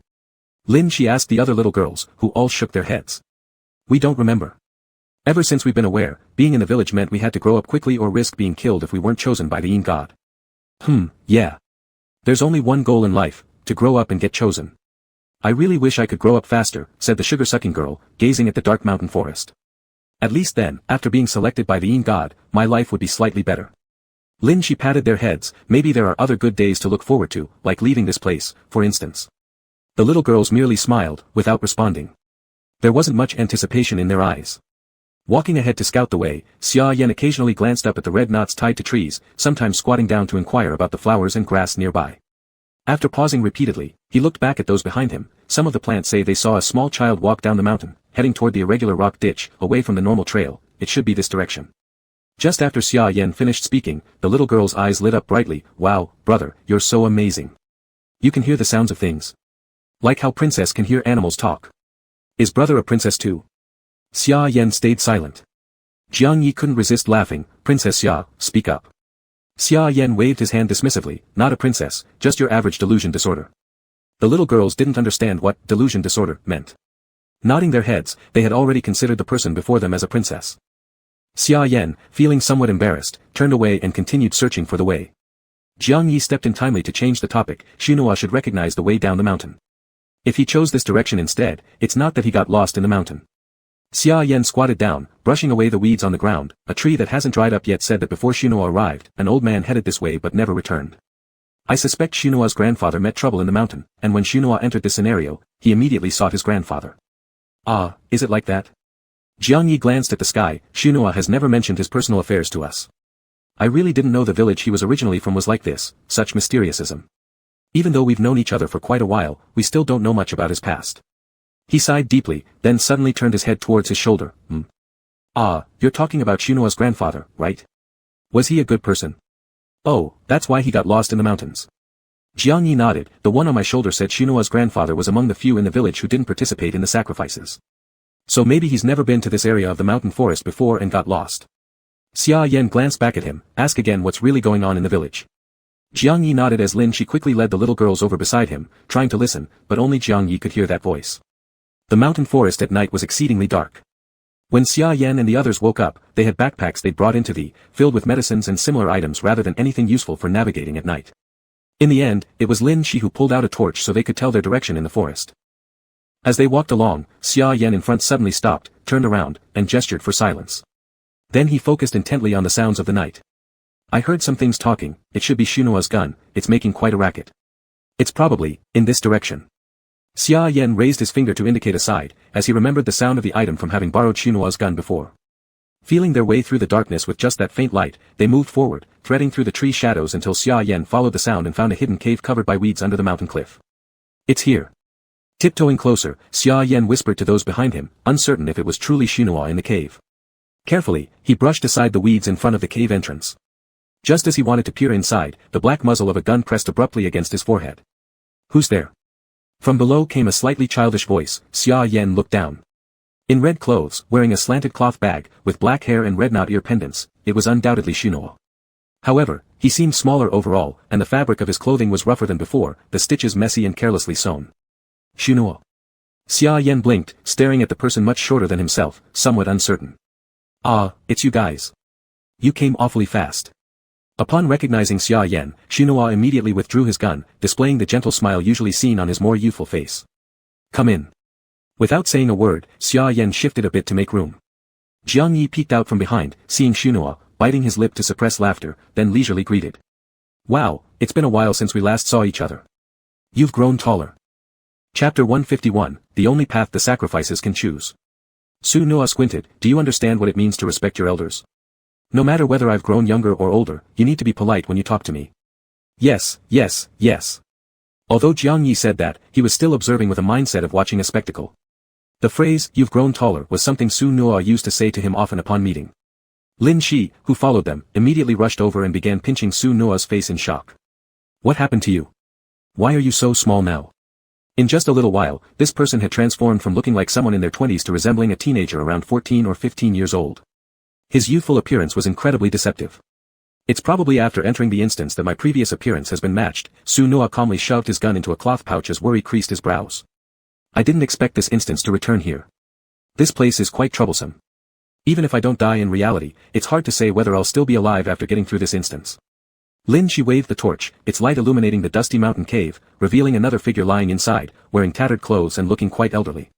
[SPEAKER 1] Lin Shi asked the other little girls, who all shook their heads. We don't remember. Ever since we've been aware, being in the village meant we had to grow up quickly or risk being killed if we weren't chosen by the Yin god. Yeah. There's only one goal in life, to grow up and get chosen. I really wish I could grow up faster, said the sugar-sucking girl, gazing at the dark mountain forest. At least then, after being selected by the Yin god, my life would be slightly better. Lin Shi patted their heads, maybe there are other good days to look forward to, like leaving this place, for instance. The little girls merely smiled, without responding. There wasn't much anticipation in their eyes. Walking ahead to scout the way, Xia Yan occasionally glanced up at the red knots tied to trees, sometimes squatting down to inquire about the flowers and grass nearby. After pausing repeatedly, he looked back at those behind him. Some of the plants say they saw a small child walk down the mountain, heading toward the irregular rock ditch, away from the normal trail. It should be this direction. Just after Xia Yan finished speaking, the little girl's eyes lit up brightly. Wow, brother, you're so amazing. You can hear the sounds of things. Like how princess can hear animals talk. Is brother a princess too? Xia Yan stayed silent. Jiang Yi couldn't resist laughing. Princess Xia, speak up. Xia Yan waved his hand dismissively, not a princess, just your average delusion disorder. The little girls didn't understand what delusion disorder meant. Nodding their heads, they had already considered the person before them as a princess. Xia Yan, feeling somewhat embarrassed, turned away and continued searching for the way. Jiang Yi stepped in timely to change the topic. Xinhua should recognize the way down the mountain. If he chose this direction instead, it's not that he got lost in the mountain. Xia Yan squatted down, brushing away the weeds on the ground. A tree that hasn't dried up yet said that before Xinhua arrived, an old man headed this way but never returned. I suspect Xinhua's grandfather met trouble in the mountain, and when Xinhua entered this scenario, he immediately sought his grandfather. Ah, is it like that? Jiang Yi glanced at the sky. Xinhua has never mentioned his personal affairs to us. I really didn't know the village he was originally from was like this, such mysteriousism. Even though we've known each other for quite a while, we still don't know much about his past. He sighed deeply, then suddenly turned his head towards his shoulder. Ah, you're talking about Xinhua's grandfather, right? Was he a good person? Oh, that's why he got lost in the mountains. Jiang Yi nodded. The one on my shoulder said Xinhua's grandfather was among the few in the village who didn't participate in the sacrifices. So maybe he's never been to this area of the mountain forest before and got lost. Xia Yan glanced back at him, ask again what's really going on in the village. Jiang Yi nodded as Lin Shi quickly led the little girls over beside him, trying to listen, but only Jiang Yi could hear that voice. The mountain forest at night was exceedingly dark. When Xia Yan and the others woke up, they had backpacks they'd brought into the, filled with medicines and similar items rather than anything useful for navigating at night. In the end, it was Lin Shi who pulled out a torch so they could tell their direction in the forest. As they walked along, Xia Yan in front suddenly stopped, turned around, and gestured for silence. Then he focused intently on the sounds of the night. I heard some things talking. It should be Xinhua's gun, it's making quite a racket. It's probably, in this direction. Xia Yan raised his finger to indicate a side, as he remembered the sound of the item from having borrowed Xinhua's gun before. Feeling their way through the darkness with just that faint light, they moved forward, threading through the tree shadows until Xia Yan followed the sound and found a hidden cave covered by weeds under the mountain cliff. It's here. Tiptoeing closer, Xia Yan whispered to those behind him, uncertain if it was truly Xinhua in the cave. Carefully, he brushed aside the weeds in front of the cave entrance. Just as he wanted to peer inside, the black muzzle of a gun pressed abruptly against his forehead. Who's there? From below came a slightly childish voice. Xia Yan looked down. In red clothes, wearing a slanted cloth bag, with black hair and red knot ear pendants, it was undoubtedly Xinhua. However, he seemed smaller overall, and the fabric of his clothing was rougher than before, the stitches messy and carelessly sewn. Xinhua. Xia Yan blinked, staring at the person much shorter than himself, somewhat uncertain. Ah, it's you guys. You came awfully fast. Upon recognizing Xia Yan, Xinhua immediately withdrew his gun, displaying the gentle smile usually seen on his more youthful face. Come in. Without saying a word, Xia Yan shifted a bit to make room. Jiang Yi peeked out from behind, seeing Xinhua, biting his lip to suppress laughter, then leisurely greeted. Wow, it's been a while since we last saw each other. You've grown taller. Chapter 151, The Only Path the Sacrifices Can Choose. Su Noa squinted. Do you understand what it means to respect your elders? No matter whether I've grown younger or older, you need to be polite when you talk to me. Yes, yes, yes. Although Jiang Yi said that, he was still observing with a mindset of watching a spectacle. The phrase, you've grown taller, was something Su Noa used to say to him often upon meeting. Lin Shi, who followed them, immediately rushed over and began pinching Su Noa's face in shock. What happened to you? Why are you so small now? In just a little while, this person had transformed from looking like someone in their 20s to resembling a teenager around 14 or 15 years old. His youthful appearance was incredibly deceptive. It's probably after entering the instance that my previous appearance has been matched. Su-noa calmly shoved his gun into a cloth pouch as worry creased his brows. I didn't expect this instance to return here. This place is quite troublesome. Even if I don't die in reality, it's hard to say whether I'll still be alive after getting through this instance. Lin Shi waved the torch, its light illuminating the dusty mountain cave, revealing another figure lying inside, wearing tattered clothes and looking quite elderly.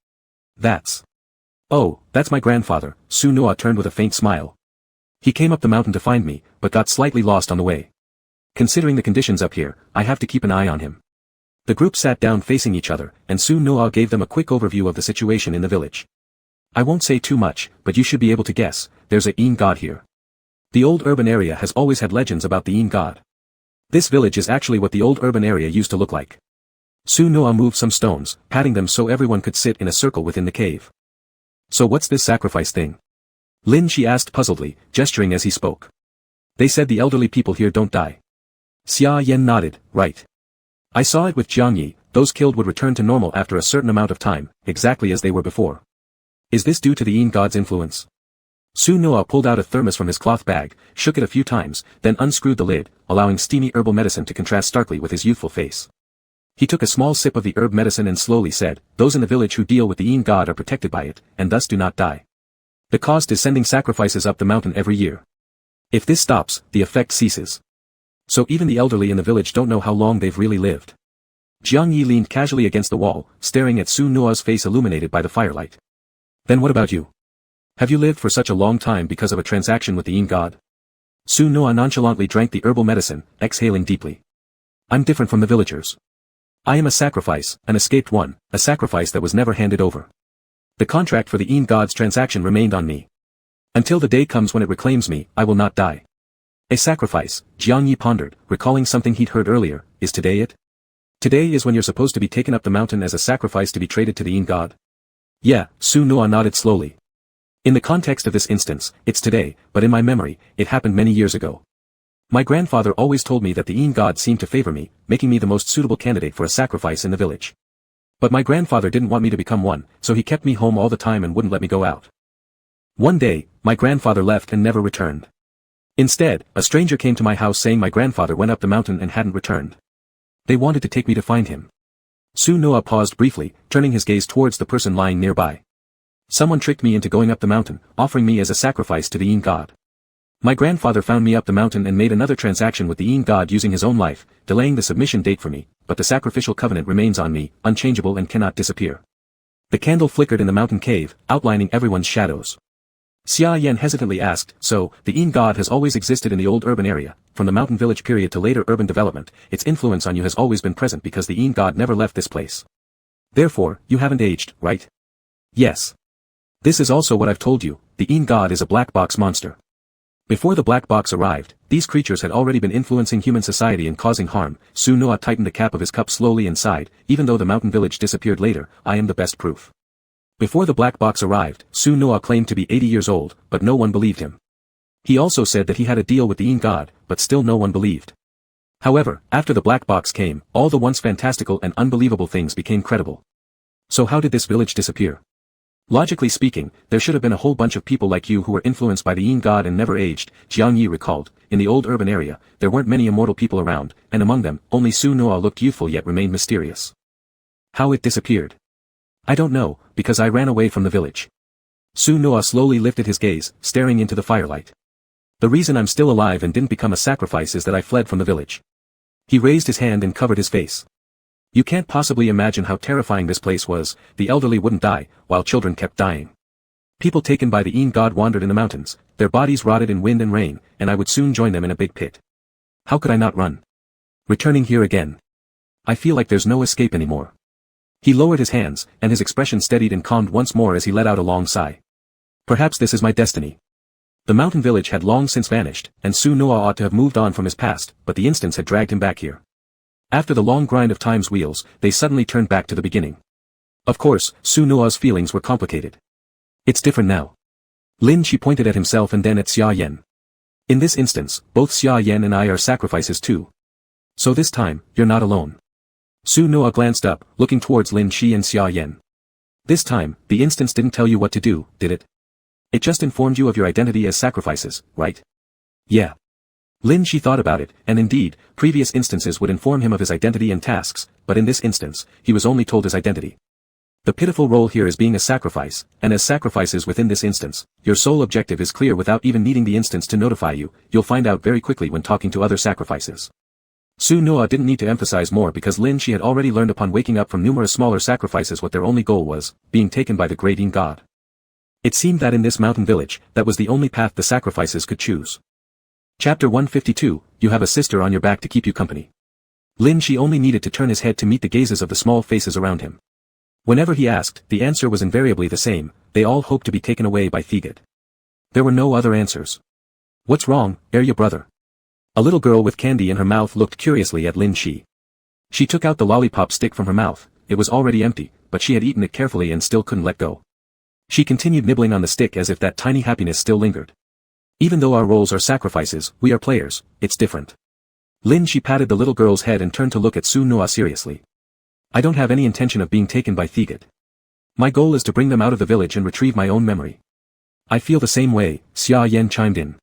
[SPEAKER 1] Oh, that's my grandfather. Su-noa turned with a faint smile. He came up the mountain to find me, but got slightly lost on the way. Considering the conditions up here, I have to keep an eye on him. The group sat down facing each other, and Su-noa gave them a quick overview of the situation in the village. I won't say too much, but you should be able to guess, there's a Ing god here. The old urban area has always had legends about the Ing god. This village is actually what the old urban area used to look like. Su-noa moved some stones, patting them so everyone could sit in a circle within the cave. So what's this sacrifice thing? Lin Shi asked puzzledly, gesturing as he spoke. They said the elderly people here don't die. Xia Yan nodded, right. I saw it with Jiang Yi, those killed would return to normal after a certain amount of time, exactly as they were before. Is this due to the Ing god's influence? Su-noa pulled out a thermos from his cloth bag, shook it a few times, then unscrewed the lid, allowing steamy herbal medicine to contrast starkly with his youthful face. He took a small sip of the herb medicine and slowly said, those in the village who deal with the Ing god are protected by it, and thus do not die. The cost is sending sacrifices up the mountain every year. If this stops, the effect ceases. So even the elderly in the village don't know how long they've really lived. Jiang Yi leaned casually against the wall, staring at Su-noa's face illuminated by the firelight. Then what about you? Have you lived for such a long time because of a transaction with the Ing god? Su-noa nonchalantly drank the herbal medicine, exhaling deeply. I'm different from the villagers. I am a sacrifice, an escaped one, a sacrifice that was never handed over. The contract for the Ing god's transaction remained on me. Until the day comes when it reclaims me, I will not die. A sacrifice, Jiang Yi pondered, recalling something he'd heard earlier, is today it? Today is when you're supposed to be taken up the mountain as a sacrifice to be traded to the Ing god? Yeah, Su-noa nodded slowly. In the context of this instance, it's today, but in my memory, it happened many years ago. My grandfather always told me that the Ing god seemed to favor me, making me the most suitable candidate for a sacrifice in the village. But my grandfather didn't want me to become one, so he kept me home all the time and wouldn't let me go out. One day, my grandfather left and never returned. Instead, a stranger came to my house saying my grandfather went up the mountain and hadn't returned. They wanted to take me to find him. Su-noa paused briefly, turning his gaze towards the person lying nearby. Someone tricked me into going up the mountain, offering me as a sacrifice to the Ing god. My grandfather found me up the mountain and made another transaction with the Ing god using his own life, delaying the submission date for me, but the sacrificial covenant remains on me, unchangeable and cannot disappear. The candle flickered in the mountain cave, outlining everyone's shadows. Xia Yan hesitantly asked, so, the Ing god has always existed in the old urban area, from the mountain village period to later urban development, its influence on you has always been present because the Ing god never left this place. Therefore, you haven't aged, right? Yes. This is also what I've told you, the Ing god is a black box monster. Before the black box arrived, these creatures had already been influencing human society and causing harm. Su-noa tightened the cap of his cup slowly and sighed, even though the mountain village disappeared later, I am the best proof. Before the black box arrived, Su-noa claimed to be 80 years old, but no one believed him. He also said that he had a deal with the Ing god, but still no one believed. However, after the black box came, all the once fantastical and unbelievable things became credible. So how did this village disappear? Logically speaking, there should have been a whole bunch of people like you who were influenced by the Ing god and never aged, Jiang Yi recalled. In the old urban area, there weren't many immortal people around, and among them, only Su-noa looked youthful yet remained mysterious. How it disappeared? I don't know, because I ran away from the village. Su-noa slowly lifted his gaze, staring into the firelight. The reason I'm still alive and didn't become a sacrifice is that I fled from the village. He raised his hand and covered his face. You can't possibly imagine how terrifying this place was. The elderly wouldn't die, while children kept dying. People taken by the Ing god wandered in the mountains, their bodies rotted in wind and rain, and I would soon join them in a big pit. How could I not run? Returning here again. I feel like there's no escape anymore. He lowered his hands, and his expression steadied and calmed once more as he let out a long sigh. Perhaps this is my destiny. The mountain village had long since vanished, and Su-noa ought to have moved on from his past, but the instance had dragged him back here. After the long grind of time's wheels, they suddenly turned back to the beginning. Of course, Su-noa's feelings were complicated. It's different now. Lin Shi pointed at himself and then at Xia Yan. In this instance, both Xia Yan and I are sacrifices too. So this time, you're not alone. Su Noa glanced up, looking towards Lin Shi and Xia Yan. This time, the instance didn't tell you what to do, did it? It just informed you of your identity as sacrifices, right? Yeah. Lin Shi thought about it, and indeed, previous instances would inform him of his identity and tasks, but in this instance, he was only told his identity. The pitiful role here is being a sacrifice, and as sacrifices within this instance, your sole objective is clear without even needing the instance to notify you. You'll find out very quickly when talking to other sacrifices. Su Noa didn't need to emphasize more because Lin Shi had already learned upon waking up from numerous smaller sacrifices what their only goal was, being taken by the great Yin god. It seemed that in this mountain village, that was the only path the sacrifices could choose. Chapter 152, You have a sister on your back to keep you company. Lin Shi only needed to turn his head to meet the gazes of the small faces around him. Whenever he asked, the answer was invariably the same: they all hoped to be taken away by Thigad. There were no other answers. What's wrong, Arya brother? A little girl with candy in her mouth looked curiously at Lin Shi. She took out the lollipop stick from her mouth. It was already empty, but she had eaten it carefully and still couldn't let go. She continued nibbling on the stick as if that tiny happiness still lingered. Even though our roles are sacrifices, we are players, it's different. Lin Shi patted the little girl's head and turned to look at Su Noa seriously. I don't have any intention of being taken by Thigad. My goal is to bring them out of the village and retrieve my own memory. I feel the same way, Xia Yan chimed in.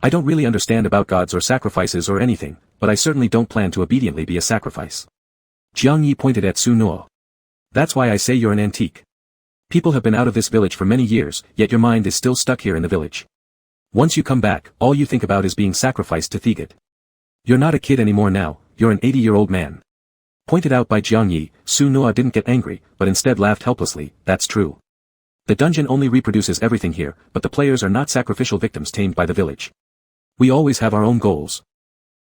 [SPEAKER 1] I don't really understand about gods or sacrifices or anything, but I certainly don't plan to obediently be a sacrifice. Jiang Yi pointed at Su Noa. That's why I say you're an antique. People have been out of this village for many years, yet your mind is still stuck here in the village. Once you come back, all you think about is being sacrificed to Thigad. You're not a kid anymore now, you're an 80-year-old man. Pointed out by Jiang Yi, Su Noa didn't get angry, but instead laughed helplessly. That's true. The dungeon only reproduces everything here, but the players are not sacrificial victims tamed by the village. We always have our own goals.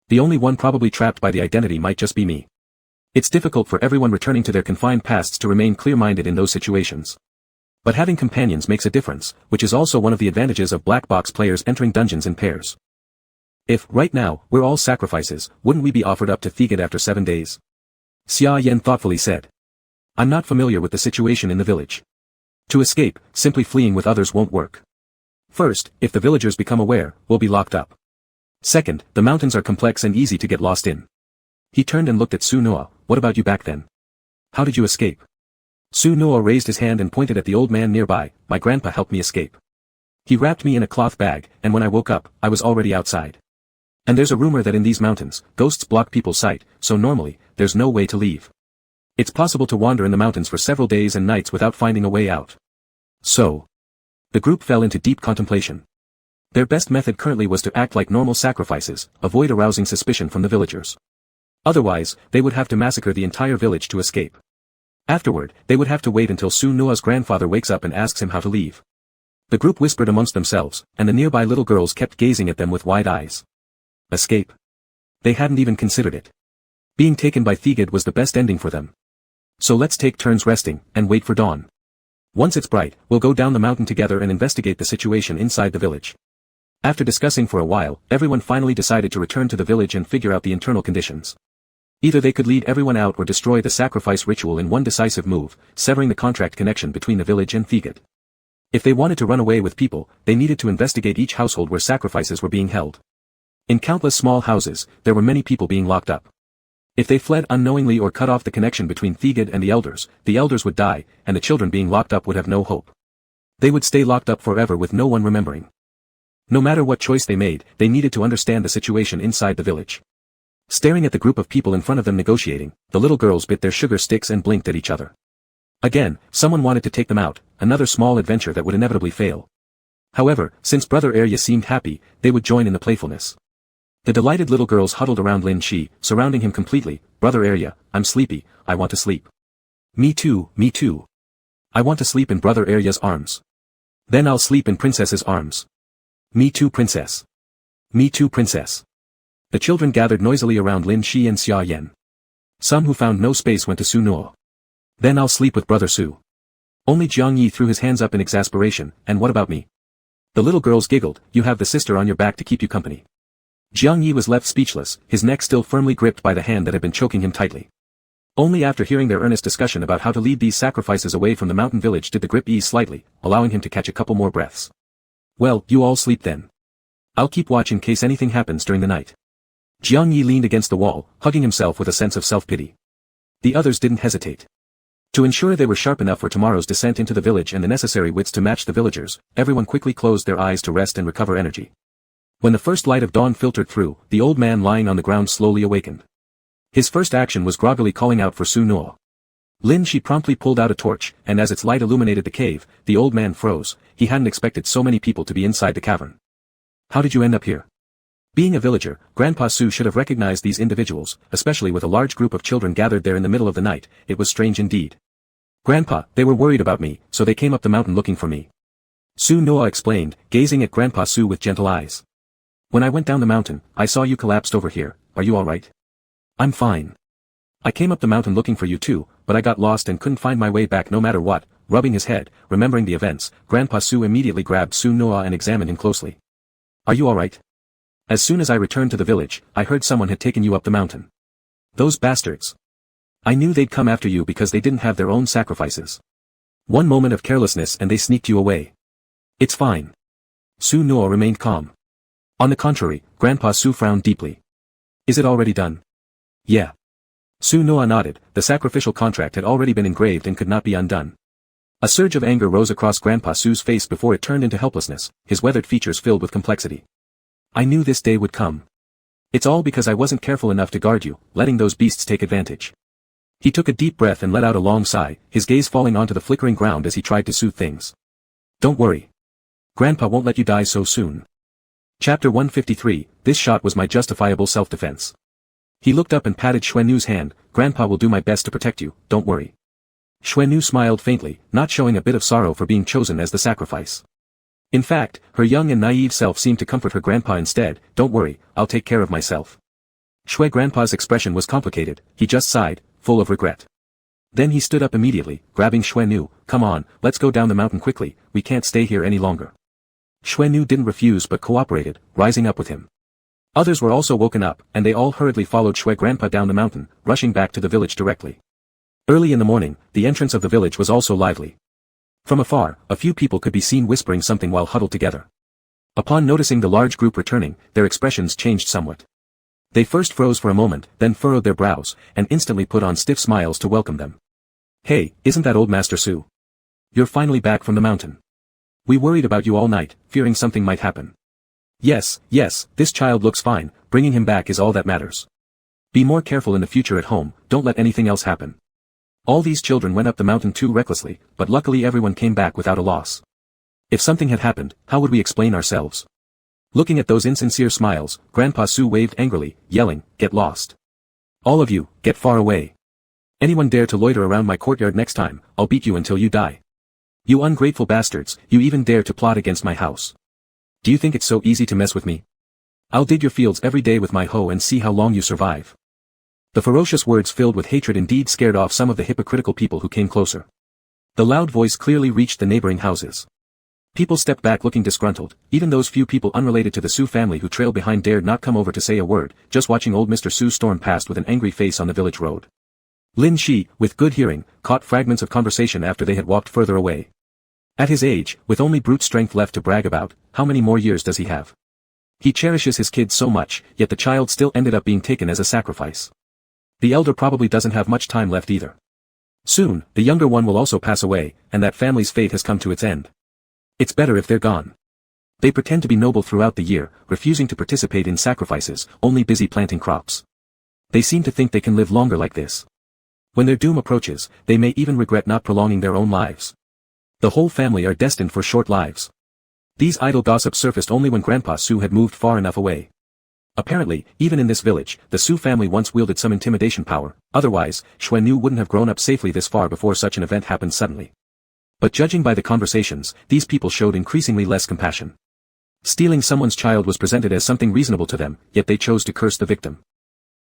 [SPEAKER 1] The only one probably trapped by the identity might just be me. It's difficult for everyone returning to their confined pasts to remain clear-minded in those situations. But having companions makes a difference, which is also one of the advantages of black box players entering dungeons in pairs. If, right now, we're all sacrifices, wouldn't we be offered up to Thigad after 7 days? Xia Yan thoughtfully said. I'm not familiar with the situation in the village. To escape, simply fleeing with others won't work. First, if the villagers become aware, we'll be locked up. Second, the mountains are complex and easy to get lost in. He turned and looked at Su Noa. What about you back then? How did you escape? Su Noa raised his hand and pointed at the old man nearby. My grandpa helped me escape. He wrapped me in a cloth bag, and when I woke up, I was already outside. And there's a rumor that in these mountains, ghosts block people's sight, so normally, there's no way to leave. It's possible to wander in the mountains for several days and nights without finding a way out. So, the group fell into deep contemplation. Their best method currently was to act like normal sacrifices, avoid arousing suspicion from the villagers. Otherwise, they would have to massacre the entire village to escape. Afterward, they would have to wait until Su Noa's grandfather wakes up and asks him how to leave. The group whispered amongst themselves, and the nearby little girls kept gazing at them with wide eyes. Escape. They hadn't even considered it. Being taken by Thigad was the best ending for them. So let's take turns resting, and wait for dawn. Once it's bright, we'll go down the mountain together and investigate the situation inside the village. After discussing for a while, everyone finally decided to return to the village and figure out the internal conditions. Either they could lead everyone out or destroy the sacrifice ritual in one decisive move, severing the contract connection between the village and Thigad. If they wanted to run away with people, they needed to investigate each household where sacrifices were being held. In countless small houses, there were many people being locked up. If they fled unknowingly or cut off the connection between Thigad and the elders would die, and the children being locked up would have no hope. They would stay locked up forever with no one remembering. No matter what choice they made, they needed to understand the situation inside the village. Staring at the group of people in front of them negotiating, the little girls bit their sugar sticks and blinked at each other. Again, someone wanted to take them out, another small adventure that would inevitably fail. However, since Brother Arya seemed happy, they would join in the playfulness. The delighted little girls huddled around Lin Shi, surrounding him completely. Brother Arya, I'm sleepy, I want to sleep. Me too, me too. I want to sleep in Brother Arya's arms. Then I'll sleep in Princess's arms. Me too, Princess. Me too, Princess. The children gathered noisily around Lin Shi and Xia Yan. Some who found no space went to Su Noa. Then I'll sleep with Brother Su. Only Jiang Yi threw his hands up in exasperation. And what about me? The little girls giggled. You have the sister on your back to keep you company. Jiang Yi was left speechless, his neck still firmly gripped by the hand that had been choking him tightly. Only after hearing their earnest discussion about how to lead these sacrifices away from the mountain village did the grip ease slightly, allowing him to catch a couple more breaths. Well, you all sleep then. I'll keep watch in case anything happens during the night. Jiang Yi leaned against the wall, hugging himself with a sense of self-pity. The others didn't hesitate. To ensure they were sharp enough for tomorrow's descent into the village and the necessary wits to match the villagers, everyone quickly closed their eyes to rest and recover energy. When the first light of dawn filtered through, the old man lying on the ground slowly awakened. His first action was groggily calling out for Su Nuo. Lin Shi promptly pulled out a torch, and as its light illuminated the cave, the old man froze. He hadn't expected so many people to be inside the cavern. How did you end up here? Being a villager, Grandpa Su should have recognized these individuals, especially with a large group of children gathered there in the middle of the night. It was strange indeed. Grandpa, they were worried about me, so they came up the mountain looking for me. Su Noa explained, gazing at Grandpa Su with gentle eyes. When I went down the mountain, I saw you collapsed over here. Are you alright? I'm fine. I came up the mountain looking for you too, but I got lost and couldn't find my way back no matter what. Rubbing his head, remembering the events, Grandpa Su immediately grabbed Su Noa and examined him closely. Are you alright? As soon as I returned to the village, I heard someone had taken you up the mountain. Those bastards. I knew they'd come after you because they didn't have their own sacrifices. One moment of carelessness and they sneaked you away. It's fine. Su Nuo remained calm. On the contrary, Grandpa Su frowned deeply. Is it already done? Yeah. Su Nuo nodded. The sacrificial contract had already been engraved and could not be undone. A surge of anger rose across Grandpa Su's face before it turned into helplessness, his weathered features filled with complexity. I knew this day would come. It's all because I wasn't careful enough to guard you, letting those beasts take advantage. He took a deep breath and let out a long sigh, his gaze falling onto the flickering ground as he tried to soothe things. Don't worry. Grandpa won't let you die so soon. Chapter 153, This shot was my justifiable self-defense. He looked up and patted Xuanu's hand. Grandpa will do my best to protect you, don't worry. Xuanu smiled faintly, not showing a bit of sorrow for being chosen as the sacrifice. In fact, her young and naive self seemed to comfort her grandpa instead. Don't worry, I'll take care of myself. Shui Grandpa's expression was complicated. He just sighed, full of regret. Then he stood up immediately, grabbing Xuanu. Come on, let's go down the mountain quickly, we can't stay here any longer. Xuanu didn't refuse but cooperated, rising up with him. Others were also woken up, and they all hurriedly followed Shui Grandpa down the mountain, rushing back to the village directly. Early in the morning, the entrance of the village was also lively. From afar, a few people could be seen whispering something while huddled together. Upon noticing the large group returning, their expressions changed somewhat. They first froze for a moment, then furrowed their brows, and instantly put on stiff smiles to welcome them. Hey, isn't that old Master Su? You're finally back from the mountain. We worried about you all night, fearing something might happen. Yes, this child looks fine, bringing him back is all that matters. Be more careful in the future at home, don't let anything else happen. All these children went up the mountain too recklessly, but luckily everyone came back without a loss. If something had happened, how would we explain ourselves? Looking at those insincere smiles, Grandpa Su waved angrily, yelling, get lost. All of you, get far away. Anyone dare to loiter around my courtyard next time, I'll beat you until you die. You ungrateful bastards, you even dare to plot against my house. Do you think it's so easy to mess with me? I'll dig your fields every day with my hoe and see how long you survive. The ferocious words filled with hatred indeed scared off some of the hypocritical people who came closer. The loud voice clearly reached the neighboring houses. People stepped back looking disgruntled, even those few people unrelated to the Su family who trailed behind dared not come over to say a word, just watching old Mr. Su storm past with an angry face on the village road. Lin Shi, with good hearing, caught fragments of conversation after they had walked further away. At his age, with only brute strength left to brag about, how many more years does he have? He cherishes his kids so much, yet the child still ended up being taken as a sacrifice. The elder probably doesn't have much time left either. Soon, the younger one will also pass away, and that family's fate has come to its end. It's better if they're gone. They pretend to be noble throughout the year, refusing to participate in sacrifices, only busy planting crops. They seem to think they can live longer like this. When their doom approaches, they may even regret not prolonging their own lives. The whole family are destined for short lives. These idle gossips surfaced only when Grandpa Su had moved far enough away. Apparently, even in this village, the Su family once wielded some intimidation power, otherwise, Xuanu wouldn't have grown up safely this far before such an event happened suddenly. But judging by the conversations, these people showed increasingly less compassion. Stealing someone's child was presented as something reasonable to them, yet they chose to curse the victim.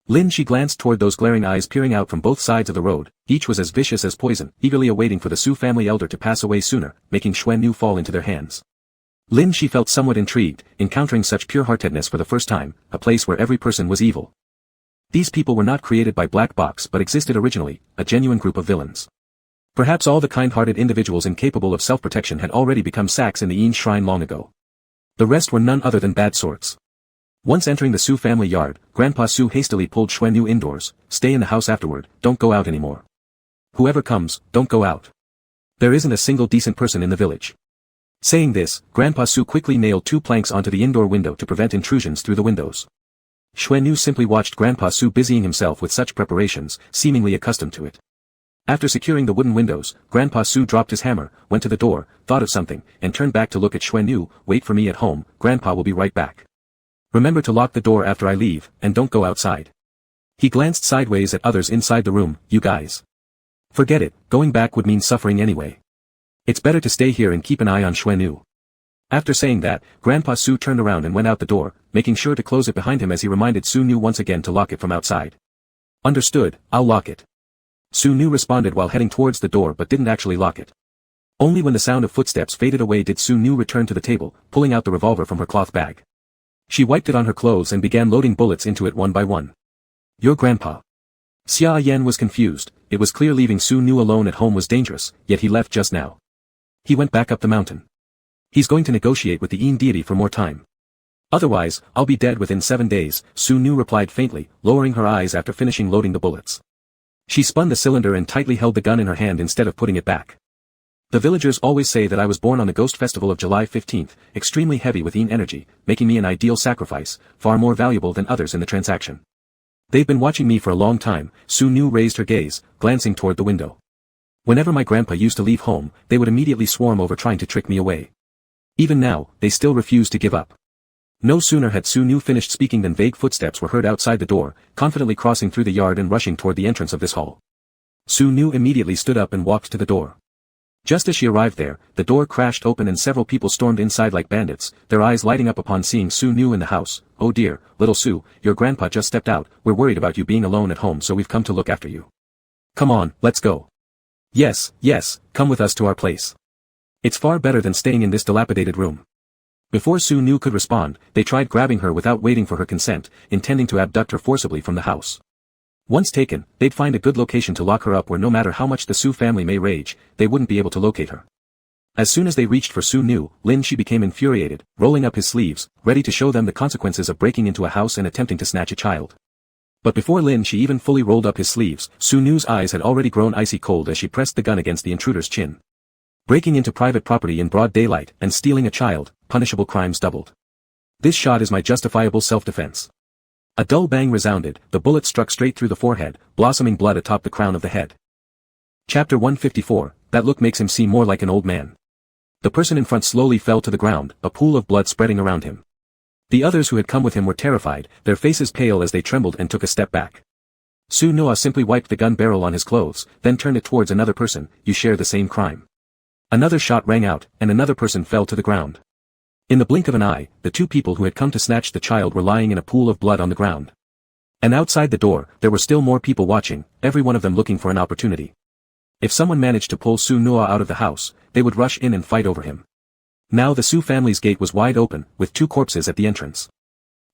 [SPEAKER 1] Lin Shi glanced toward those glaring eyes peering out from both sides of the road, each was as vicious as poison, eagerly awaiting for the Su family elder to pass away sooner, making Xuanu fall into their hands. Lin Shi felt somewhat intrigued, encountering such pure-heartedness for the first time, a place where every person was evil. These people were not created by Black Box but existed originally, a genuine group of villains. Perhaps all the kind-hearted individuals incapable of self-protection had already become sacks in the Yin Shrine long ago. The rest were none other than bad sorts. Once entering the Su family yard, Grandpa Su hastily pulled Xuanyu indoors. "Stay in the house afterward, don't go out anymore. Whoever comes, don't go out. There isn't a single decent person in the village." Saying this, Grandpa Su quickly nailed 2 planks onto the indoor window to prevent intrusions through the windows. Xuanyu simply watched Grandpa Su busying himself with such preparations, seemingly accustomed to it. After securing the wooden windows, Grandpa Su dropped his hammer, went to the door, thought of something, and turned back to look at Xuanyu. "Wait for me at home, Grandpa will be right back. Remember to lock the door after I leave, and don't go outside." He glanced sideways at others inside the room. "You guys. Forget it, going back would mean suffering anyway. It's better to stay here and keep an eye on Xuanyu." After saying that, Grandpa Su turned around and went out the door, making sure to close it behind him as he reminded Su Nu once again to lock it from outside. "Understood, I'll lock it." Su Nu responded while heading towards the door but didn't actually lock it. Only when the sound of footsteps faded away did Su Nu return to the table, pulling out the revolver from her cloth bag. She wiped it on her clothes and began loading bullets into it one by one. "Your grandpa." Xia Yan was confused. It was clear leaving Su Nu alone at home was dangerous, yet he left just now. He went back up the mountain. He's going to negotiate with the Yin deity for more time. "Otherwise, I'll be dead within 7 days, Su Nu replied faintly, lowering her eyes after finishing loading the bullets. She spun the cylinder and tightly held the gun in her hand instead of putting it back. "The villagers always say that I was born on the ghost festival of July 15th, extremely heavy with Yin energy, making me an ideal sacrifice, far more valuable than others in the transaction. They've been watching me for a long time." Su Nu raised her gaze, glancing toward the window. "Whenever my grandpa used to leave home, they would immediately swarm over trying to trick me away. Even now, they still refuse to give up." No sooner had Su Nu finished speaking than vague footsteps were heard outside the door, confidently crossing through the yard and rushing toward the entrance of this hall. Su Nu immediately stood up and walked to the door. Just as she arrived there, the door crashed open and several people stormed inside like bandits, their eyes lighting up upon seeing Su Nu in the house. "Oh dear, little Su, your grandpa just stepped out. We're worried about you being alone at home, so we've come to look after you. Come on, let's go." Yes, come with us to our place. It's far better than staying in this dilapidated room." Before Su Nu could respond, they tried grabbing her without waiting for her consent, intending to abduct her forcibly from the house. Once taken, they'd find a good location to lock her up where no matter how much the Su family may rage, they wouldn't be able to locate her. As soon as they reached for Su Nu, Lin Shi became infuriated, rolling up his sleeves, ready to show them the consequences of breaking into a house and attempting to snatch a child. But before Lin Shi even fully rolled up his sleeves, Su Nu's eyes had already grown icy cold as she pressed the gun against the intruder's chin. Breaking into private property in broad daylight and stealing a child, punishable crimes doubled. This shot is my justifiable self-defense. A dull bang resounded, the bullet struck straight through the forehead, blossoming blood atop the crown of the head. Chapter 154, that look makes him seem more like an old man. The person in front slowly fell to the ground, a pool of blood spreading around him. The others who had come with him were terrified, their faces pale as they trembled and took a step back. Su Noa simply wiped the gun barrel on his clothes, then turned it towards another person. "You share the same crime." Another shot rang out, and another person fell to the ground. In the blink of an eye, the 2 people who had come to snatch the child were lying in a pool of blood on the ground. And outside the door, there were still more people watching, every one of them looking for an opportunity. If someone managed to pull Su Noa out of the house, they would rush in and fight over him. Now the Su family's gate was wide open, with 2 corpses at the entrance.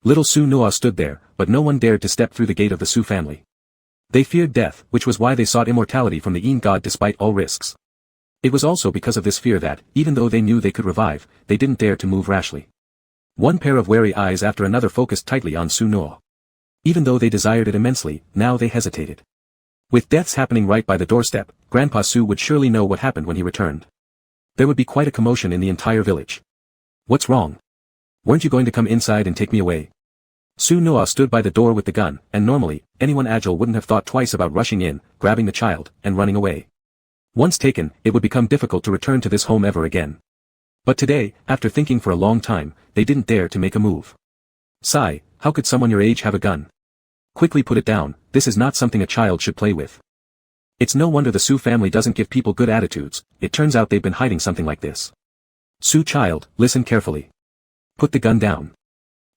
[SPEAKER 1] Little Su Noa stood there, but no one dared to step through the gate of the Su family. They feared death, which was why they sought immortality from the Yin god despite all risks. It was also because of this fear that, even though they knew they could revive, they didn't dare to move rashly. One pair of wary eyes after another focused tightly on Su Noa. Even though they desired it immensely, now they hesitated. With deaths happening right by the doorstep, Grandpa Su would surely know what happened when he returned. There would be quite a commotion in the entire village. "What's wrong? Weren't you going to come inside and take me away?" Su Noa stood by the door with the gun, and normally, anyone agile wouldn't have thought twice about rushing in, grabbing the child, and running away. Once taken, it would become difficult to return to this home ever again. But today, after thinking for a long time, they didn't dare to make a move. "Sigh, how could someone your age have a gun? Quickly put it down, this is not something a child should play with." It's no wonder the Su family doesn't give people good attitudes, it turns out they've been hiding something like this. "Su child, listen carefully. Put the gun down.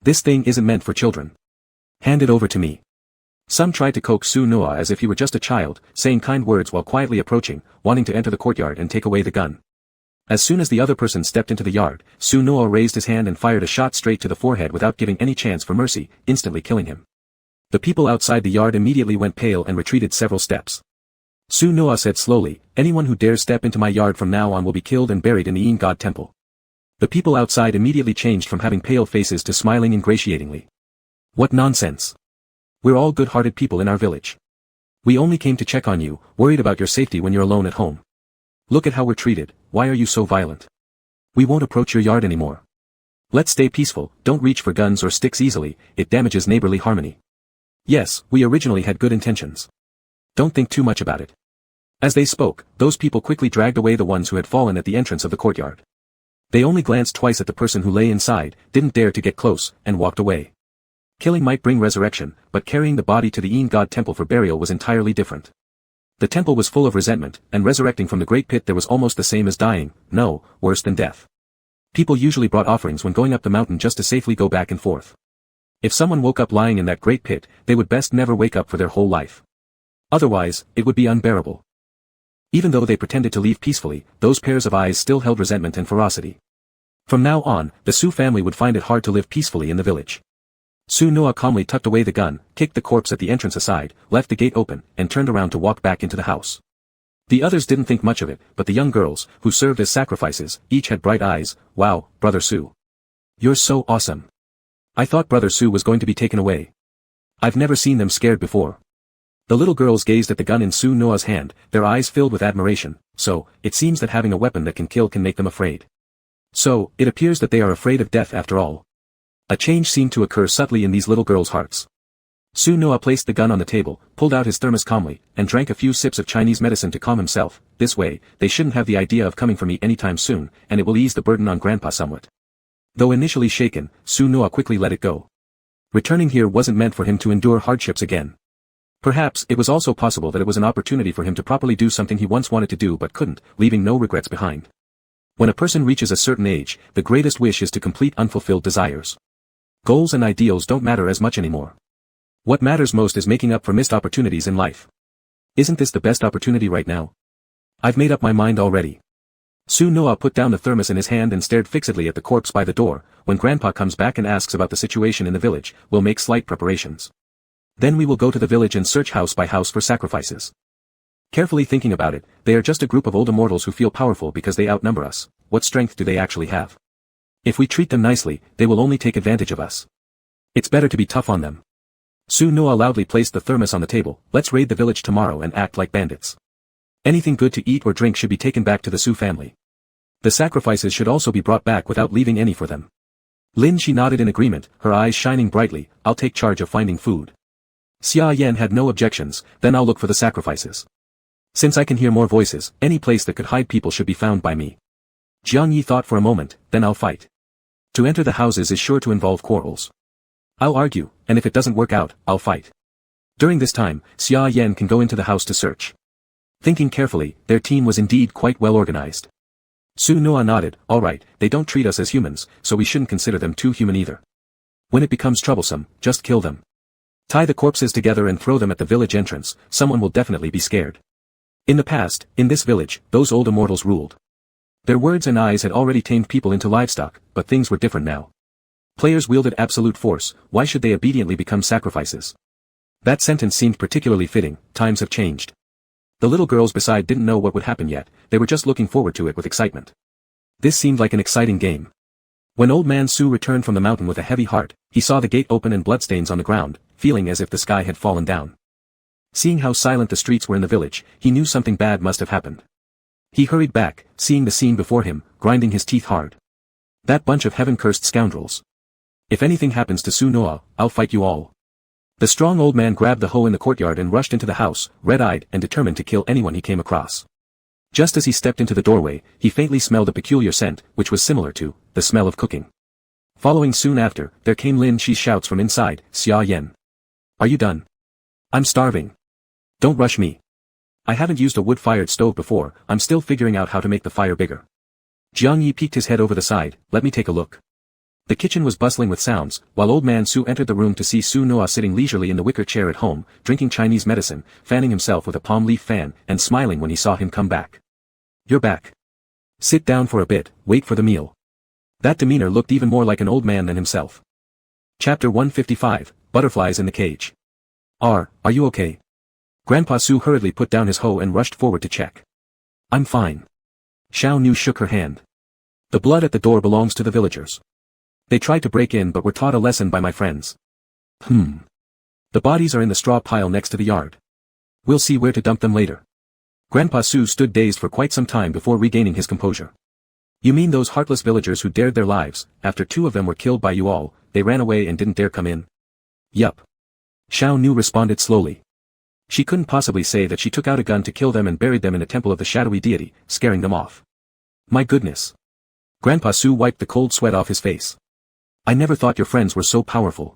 [SPEAKER 1] This thing isn't meant for children. Hand it over to me." Some tried to coax Su Noa as if he were just a child, saying kind words while quietly approaching, wanting to enter the courtyard and take away the gun. As soon as the other person stepped into the yard, Su Noa raised his hand and fired a shot straight to the forehead without giving any chance for mercy, instantly killing him. The people outside the yard immediately went pale and retreated several steps. Su Noa said slowly, "Anyone who dares step into my yard from now on will be killed and buried in the Yin God temple." The people outside immediately changed from having pale faces to smiling ingratiatingly. What nonsense. We're all good-hearted people in our village. We only came to check on you, worried about your safety when you're alone at home. Look at how we're treated, why are you so violent? We won't approach your yard anymore. Let's stay peaceful, don't reach for guns or sticks easily, it damages neighborly harmony. Yes, we originally had good intentions. Don't think too much about it. As they spoke, those people quickly dragged away the ones who had fallen at the entrance of the courtyard. They only glanced twice at the person who lay inside, didn't dare to get close, and walked away. Killing might bring resurrection, but carrying the body to the Een God temple for burial was entirely different. The temple was full of resentment, and resurrecting from the great pit there was almost the same as dying, no, worse than death. People usually brought offerings when going up the mountain just to safely go back and forth. If someone woke up lying in that great pit, they would best never wake up for their whole life. Otherwise, it would be unbearable. Even though they pretended to leave peacefully, those pairs of eyes still held resentment and ferocity. From now on, the Su family would find it hard to live peacefully in the village. Su Noa calmly tucked away the gun, kicked the corpse at the entrance aside, left the gate open, and turned around to walk back into the house. The others didn't think much of it, but the young girls, who served as sacrifices, each had bright eyes. Wow, Brother Su. You're so awesome. I thought Brother Su was going to be taken away. I've never seen them scared before. The little girls gazed at the gun in Su Noa's hand, their eyes filled with admiration. So, it seems that having a weapon that can kill can make them afraid. So, it appears that they are afraid of death after all. A change seemed to occur subtly in these little girls' hearts. Su Noa placed the gun on the table, pulled out his thermos calmly, and drank a few sips of Chinese medicine to calm himself. This way, they shouldn't have the idea of coming for me anytime soon, and it will ease the burden on Grandpa somewhat. Though initially shaken, Su Noa quickly let it go. Returning here wasn't meant for him to endure hardships again. Perhaps it was also possible that it was an opportunity for him to properly do something he once wanted to do but couldn't, leaving no regrets behind. When a person reaches a certain age, the greatest wish is to complete unfulfilled desires. Goals and ideals don't matter as much anymore. What matters most is making up for missed opportunities in life. Isn't this the best opportunity right now? I've made up my mind already. Su Noa put down the thermos in his hand and stared fixedly at the corpse by the door. When Grandpa comes back and asks about the situation in the village, we'll make slight preparations. Then we will go to the village and search house by house for sacrifices. Carefully thinking about it, they are just a group of old immortals who feel powerful because they outnumber us. What strength do they actually have? If we treat them nicely, they will only take advantage of us. It's better to be tough on them. Su Noa loudly placed the thermos on the table. Let's raid the village tomorrow and act like bandits. Anything good to eat or drink should be taken back to the Su family. The sacrifices should also be brought back without leaving any for them. Lin Shi nodded in agreement, her eyes shining brightly. I'll take charge of finding food. Xia Yan had no objections, then I'll look for the sacrifices. Since I can hear more voices, any place that could hide people should be found by me. Jiang Yi thought for a moment, then I'll fight. To enter the houses is sure to involve quarrels. I'll argue, and if it doesn't work out, I'll fight. During this time, Xia Yan can go into the house to search. Thinking carefully, their team was indeed quite well organized. Su Noa nodded, alright, they don't treat us as humans, so we shouldn't consider them too human either. When it becomes troublesome, just kill them. Tie the corpses together and throw them at the village entrance, someone will definitely be scared. In the past, in this village, those old immortals ruled. Their words and eyes had already tamed people into livestock, but things were different now. Players wielded absolute force, why should they obediently become sacrifices? That sentence seemed particularly fitting, times have changed. The little girls beside didn't know what would happen yet, they were just looking forward to it with excitement. This seemed like an exciting game. When Old Man Su returned from the mountain with a heavy heart, he saw the gate open and bloodstains on the ground, feeling as if the sky had fallen down. Seeing how silent the streets were in the village, he knew something bad must have happened. He hurried back, seeing the scene before him, grinding his teeth hard. That bunch of heaven-cursed scoundrels. If anything happens to Su Noa, I'll fight you all. The strong old man grabbed the hoe in the courtyard and rushed into the house, red-eyed and determined to kill anyone he came across. Just as he stepped into the doorway, he faintly smelled a peculiar scent, which was similar to the smell of cooking. Following soon after, there came Lin Shi's shouts from inside, Xia Yan. Are you done? I'm starving. Don't rush me. I haven't used a wood-fired stove before, I'm still figuring out how to make the fire bigger. Jiang Yi peeked his head over the side, let me take a look. The kitchen was bustling with sounds, while Old Man Su entered the room to see Su Noa sitting leisurely in the wicker chair at home, drinking Chinese medicine, fanning himself with a palm leaf fan, and smiling when he saw him come back. You're back. Sit down for a bit, wait for the meal. That demeanor looked even more like an old man than himself. Chapter 155, Butterflies in the Cage. Are you okay? Grandpa Su hurriedly put down his hoe and rushed forward to check. I'm fine. Xiao Nu shook her hand. The blood at the door belongs to the villagers. They tried to break in but were taught a lesson by my friends. The bodies are in the straw pile next to the yard. We'll see where to dump them later. Grandpa Su stood dazed for quite some time before regaining his composure. You mean those heartless villagers who dared their lives, after 2 of them were killed by you all, they ran away and didn't dare come in? Yup. Xiao Nu responded slowly. She couldn't possibly say that she took out a gun to kill them and buried them in a temple of the shadowy deity, scaring them off. My goodness. Grandpa Su wiped the cold sweat off his face. I never thought your friends were so powerful.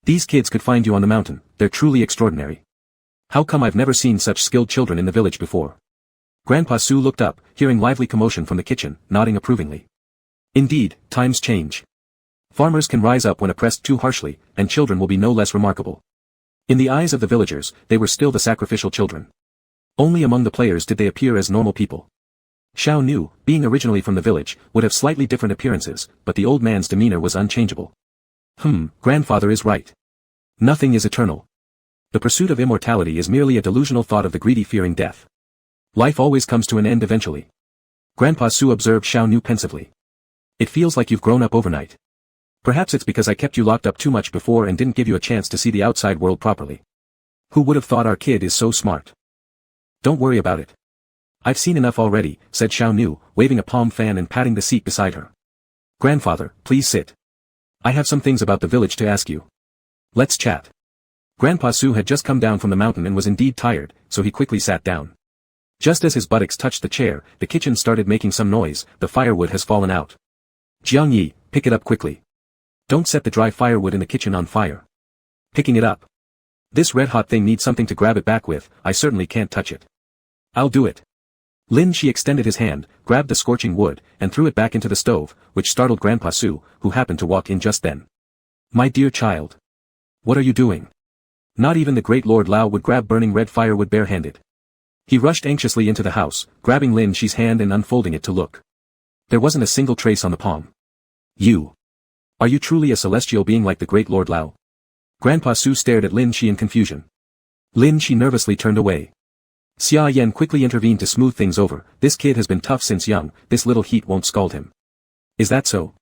[SPEAKER 1] These kids could find you on the mountain, they're truly extraordinary. How come I've never seen such skilled children in the village before? Grandpa Su looked up, hearing lively commotion from the kitchen, nodding approvingly. Indeed, times change. Farmers can rise up when oppressed too harshly, and children will be no less remarkable. In the eyes of the villagers, they were still the sacrificial children. Only among the players did they appear as normal people. Xiao Nu, being originally from the village, would have slightly different appearances, but the old man's demeanor was unchangeable. Grandfather is right. Nothing is eternal. The pursuit of immortality is merely a delusional thought of the greedy fearing death. Life always comes to an end eventually. Grandpa Su observed Xiao Nu pensively. It feels like you've grown up overnight. Perhaps it's because I kept you locked up too much before and didn't give you a chance to see the outside world properly. Who would have thought our kid is so smart? Don't worry about it. I've seen enough already, said Xiao Nu, waving a palm fan and patting the seat beside her. Grandfather, please sit. I have some things about the village to ask you. Let's chat. Grandpa Su had just come down from the mountain and was indeed tired, so he quickly sat down. Just as his buttocks touched the chair, the kitchen started making some noise. The firewood has fallen out. Jiang Yi, pick it up quickly. Don't set the dry firewood in the kitchen on fire. Picking it up. This red-hot thing needs something to grab it back with, I certainly can't touch it. I'll do it. Lin Shi extended his hand, grabbed the scorching wood, and threw it back into the stove, which startled Grandpa Su, who happened to walk in just then. My dear child. What are you doing? Not even the great Lord Lao would grab burning red firewood barehanded. He rushed anxiously into the house, grabbing Lin Shi's hand and unfolding it to look. There wasn't a single trace on the palm. You. Are you truly a celestial being like the great Lord Lao? Grandpa Su stared at Lin Shi in confusion. Lin Shi nervously turned away. Xia Yan quickly intervened to smooth things over. This kid has been tough since young, this little heat won't scald him. Is that so?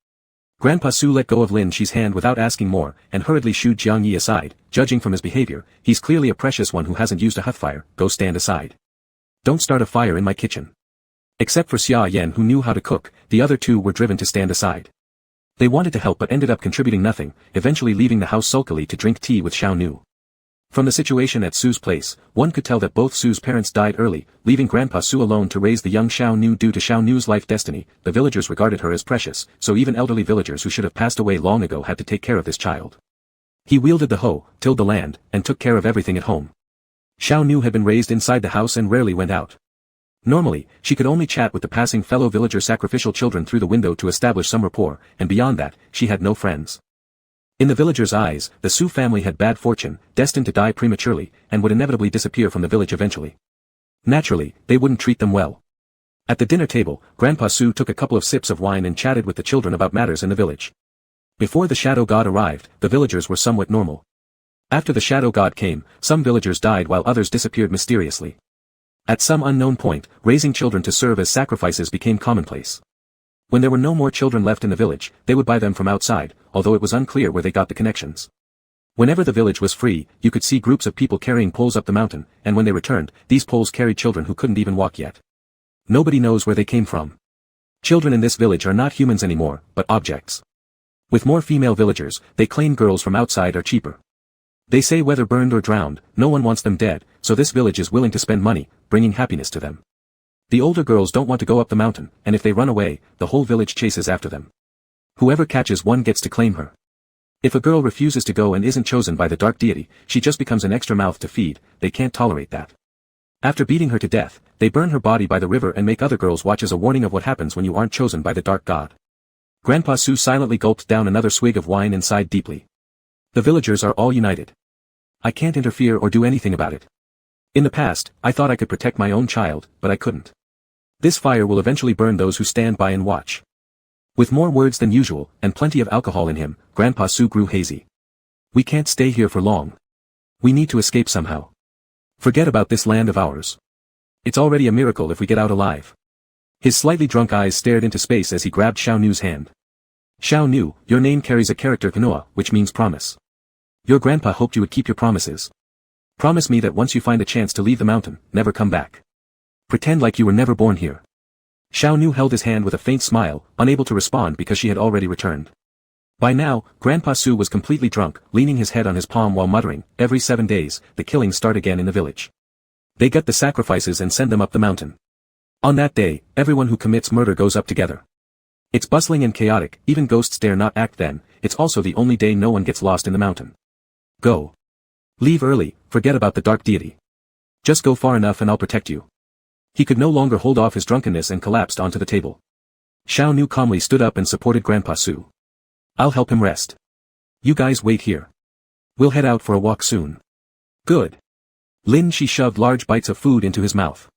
[SPEAKER 1] Grandpa Su let go of Lin Shi's hand without asking more, and hurriedly shooed Jiang Yi aside. Judging from his behavior, he's clearly a precious one who hasn't used a hearthfire. Go stand aside. Don't start a fire in my kitchen. Except for Xia Yan who knew how to cook, the other 2 were driven to stand aside. They wanted to help but ended up contributing nothing, eventually leaving the house sulkily to drink tea with Xiao Nu. From the situation at Su's place, one could tell that both Su's parents died early, leaving Grandpa Su alone to raise the young Xiao Nu. Due to Xiao Nu's life destiny, the villagers regarded her as precious, so even elderly villagers who should have passed away long ago had to take care of this child. He wielded the hoe, tilled the land, and took care of everything at home. Xiao Nu had been raised inside the house and rarely went out. Normally, she could only chat with the passing fellow villager sacrificial children through the window to establish some rapport, and beyond that, she had no friends. In the villagers' eyes, the Su family had bad fortune, destined to die prematurely, and would inevitably disappear from the village eventually. Naturally, they wouldn't treat them well. At the dinner table, Grandpa Su took a couple of sips of wine and chatted with the children about matters in the village. Before the shadow god arrived, the villagers were somewhat normal. After the shadow god came, some villagers died while others disappeared mysteriously. At some unknown point, raising children to serve as sacrifices became commonplace. When there were no more children left in the village, they would buy them from outside, although it was unclear where they got the connections. Whenever the village was free, you could see groups of people carrying poles up the mountain, and when they returned, these poles carried children who couldn't even walk yet. Nobody knows where they came from. Children in this village are not humans anymore, but objects. With more female villagers, they claim girls from outside are cheaper. They say whether burned or drowned, no one wants them dead, so this village is willing to spend money, bringing happiness to them. The older girls don't want to go up the mountain, and if they run away, the whole village chases after them. Whoever catches one gets to claim her. If a girl refuses to go and isn't chosen by the dark deity, she just becomes an extra mouth to feed. They can't tolerate that. After beating her to death, they burn her body by the river and make other girls watch as a warning of what happens when you aren't chosen by the dark god. Grandpa Su silently gulped down another swig of wine and sighed deeply. The villagers are all united. I can't interfere or do anything about it. In the past, I thought I could protect my own child, but I couldn't. This fire will eventually burn those who stand by and watch. With more words than usual, and plenty of alcohol in him, Grandpa Su grew hazy. We can't stay here for long. We need to escape somehow. Forget about this land of ours. It's already a miracle if we get out alive. His slightly drunk eyes stared into space as he grabbed Xiao Nu's hand. Xiao Nu, your name carries a character Kanoa, which means promise. Your grandpa hoped you would keep your promises. Promise me that once you find a chance to leave the mountain, never come back. Pretend like you were never born here. Xiao Nu held his hand with a faint smile, unable to respond because she had already returned. By now, Grandpa Su was completely drunk, leaning his head on his palm while muttering, every 7 days, the killings start again in the village. They gut the sacrifices and send them up the mountain. On that day, everyone who commits murder goes up together. It's bustling and chaotic, even ghosts dare not act then. It's also the only day no one gets lost in the mountain. Go. Leave early, forget about the dark deity. Just go far enough and I'll protect you. He could no longer hold off his drunkenness and collapsed onto the table. Xiao Nu calmly stood up and supported Grandpa Su. I'll help him rest. You guys wait here. We'll head out for a walk soon. Good. Lin Shi shoved large bites of food into his mouth.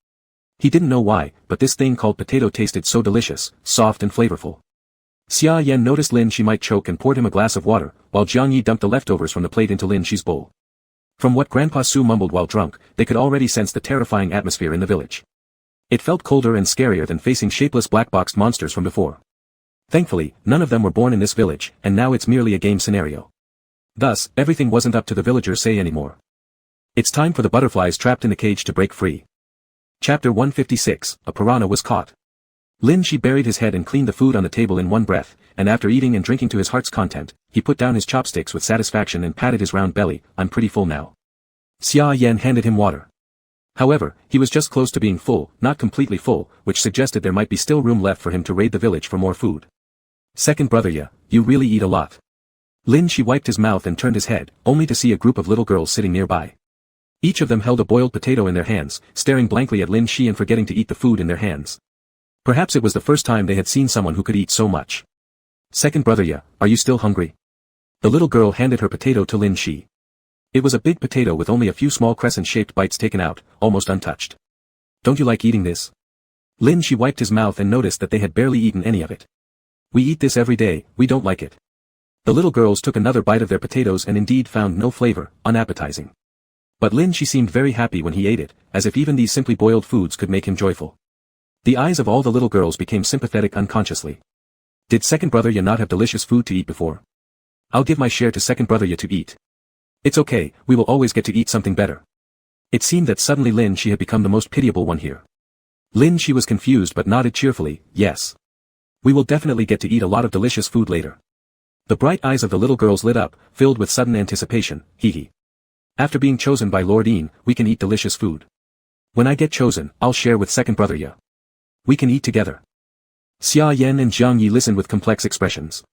[SPEAKER 1] He didn't know why, but this thing called potato tasted so delicious, soft and flavorful. Xia Yan noticed Lin Shi might choke and poured him a glass of water, while Jiang Yi dumped the leftovers from the plate into Lin Shi's bowl. From what Grandpa Su mumbled while drunk, they could already sense the terrifying atmosphere in the village. It felt colder and scarier than facing shapeless black-boxed monsters from before. Thankfully, none of them were born in this village, and now it's merely a game scenario. Thus, everything wasn't up to the villagers' say anymore. It's time for the butterflies trapped in the cage to break free. Chapter 156, A Piranha Was Caught. Lin Shi buried his head and cleaned the food on the table in one breath, and after eating and drinking to his heart's content, he put down his chopsticks with satisfaction and patted his round belly. I'm pretty full now. Xia Yan handed him water. However, he was just close to being full, not completely full, which suggested there might be still room left for him to raid the village for more food. Second brother Ya, you really eat a lot. Lin Shi wiped his mouth and turned his head, only to see a group of little girls sitting nearby. Each of them held a boiled potato in their hands, staring blankly at Lin Shi and forgetting to eat the food in their hands. Perhaps it was the first time they had seen someone who could eat so much. Second brother Ya, are you still hungry? The little girl handed her potato to Lin Shi. It was a big potato with only a few small crescent-shaped bites taken out, almost untouched. Don't you like eating this? Lin Shi wiped his mouth and noticed that they had barely eaten any of it. We eat this every day, we don't like it. The little girls took another bite of their potatoes and indeed found no flavor, unappetizing. But Lin Shi seemed very happy when he ate it, as if even these simply boiled foods could make him joyful. The eyes of all the little girls became sympathetic unconsciously. Did second brother Ya not have delicious food to eat before? I'll give my share to second brother Ya to eat. It's okay, we will always get to eat something better. It seemed that suddenly Lin Shi had become the most pitiable one here. Lin Shi was confused but nodded cheerfully, yes. We will definitely get to eat a lot of delicious food later. The bright eyes of the little girls lit up, filled with sudden anticipation, hee. After being chosen by Lord Yin, we can eat delicious food. When I get chosen, I'll share with second brother Ya. We can eat together. Xia Yan and Jiang Yi listened with complex expressions.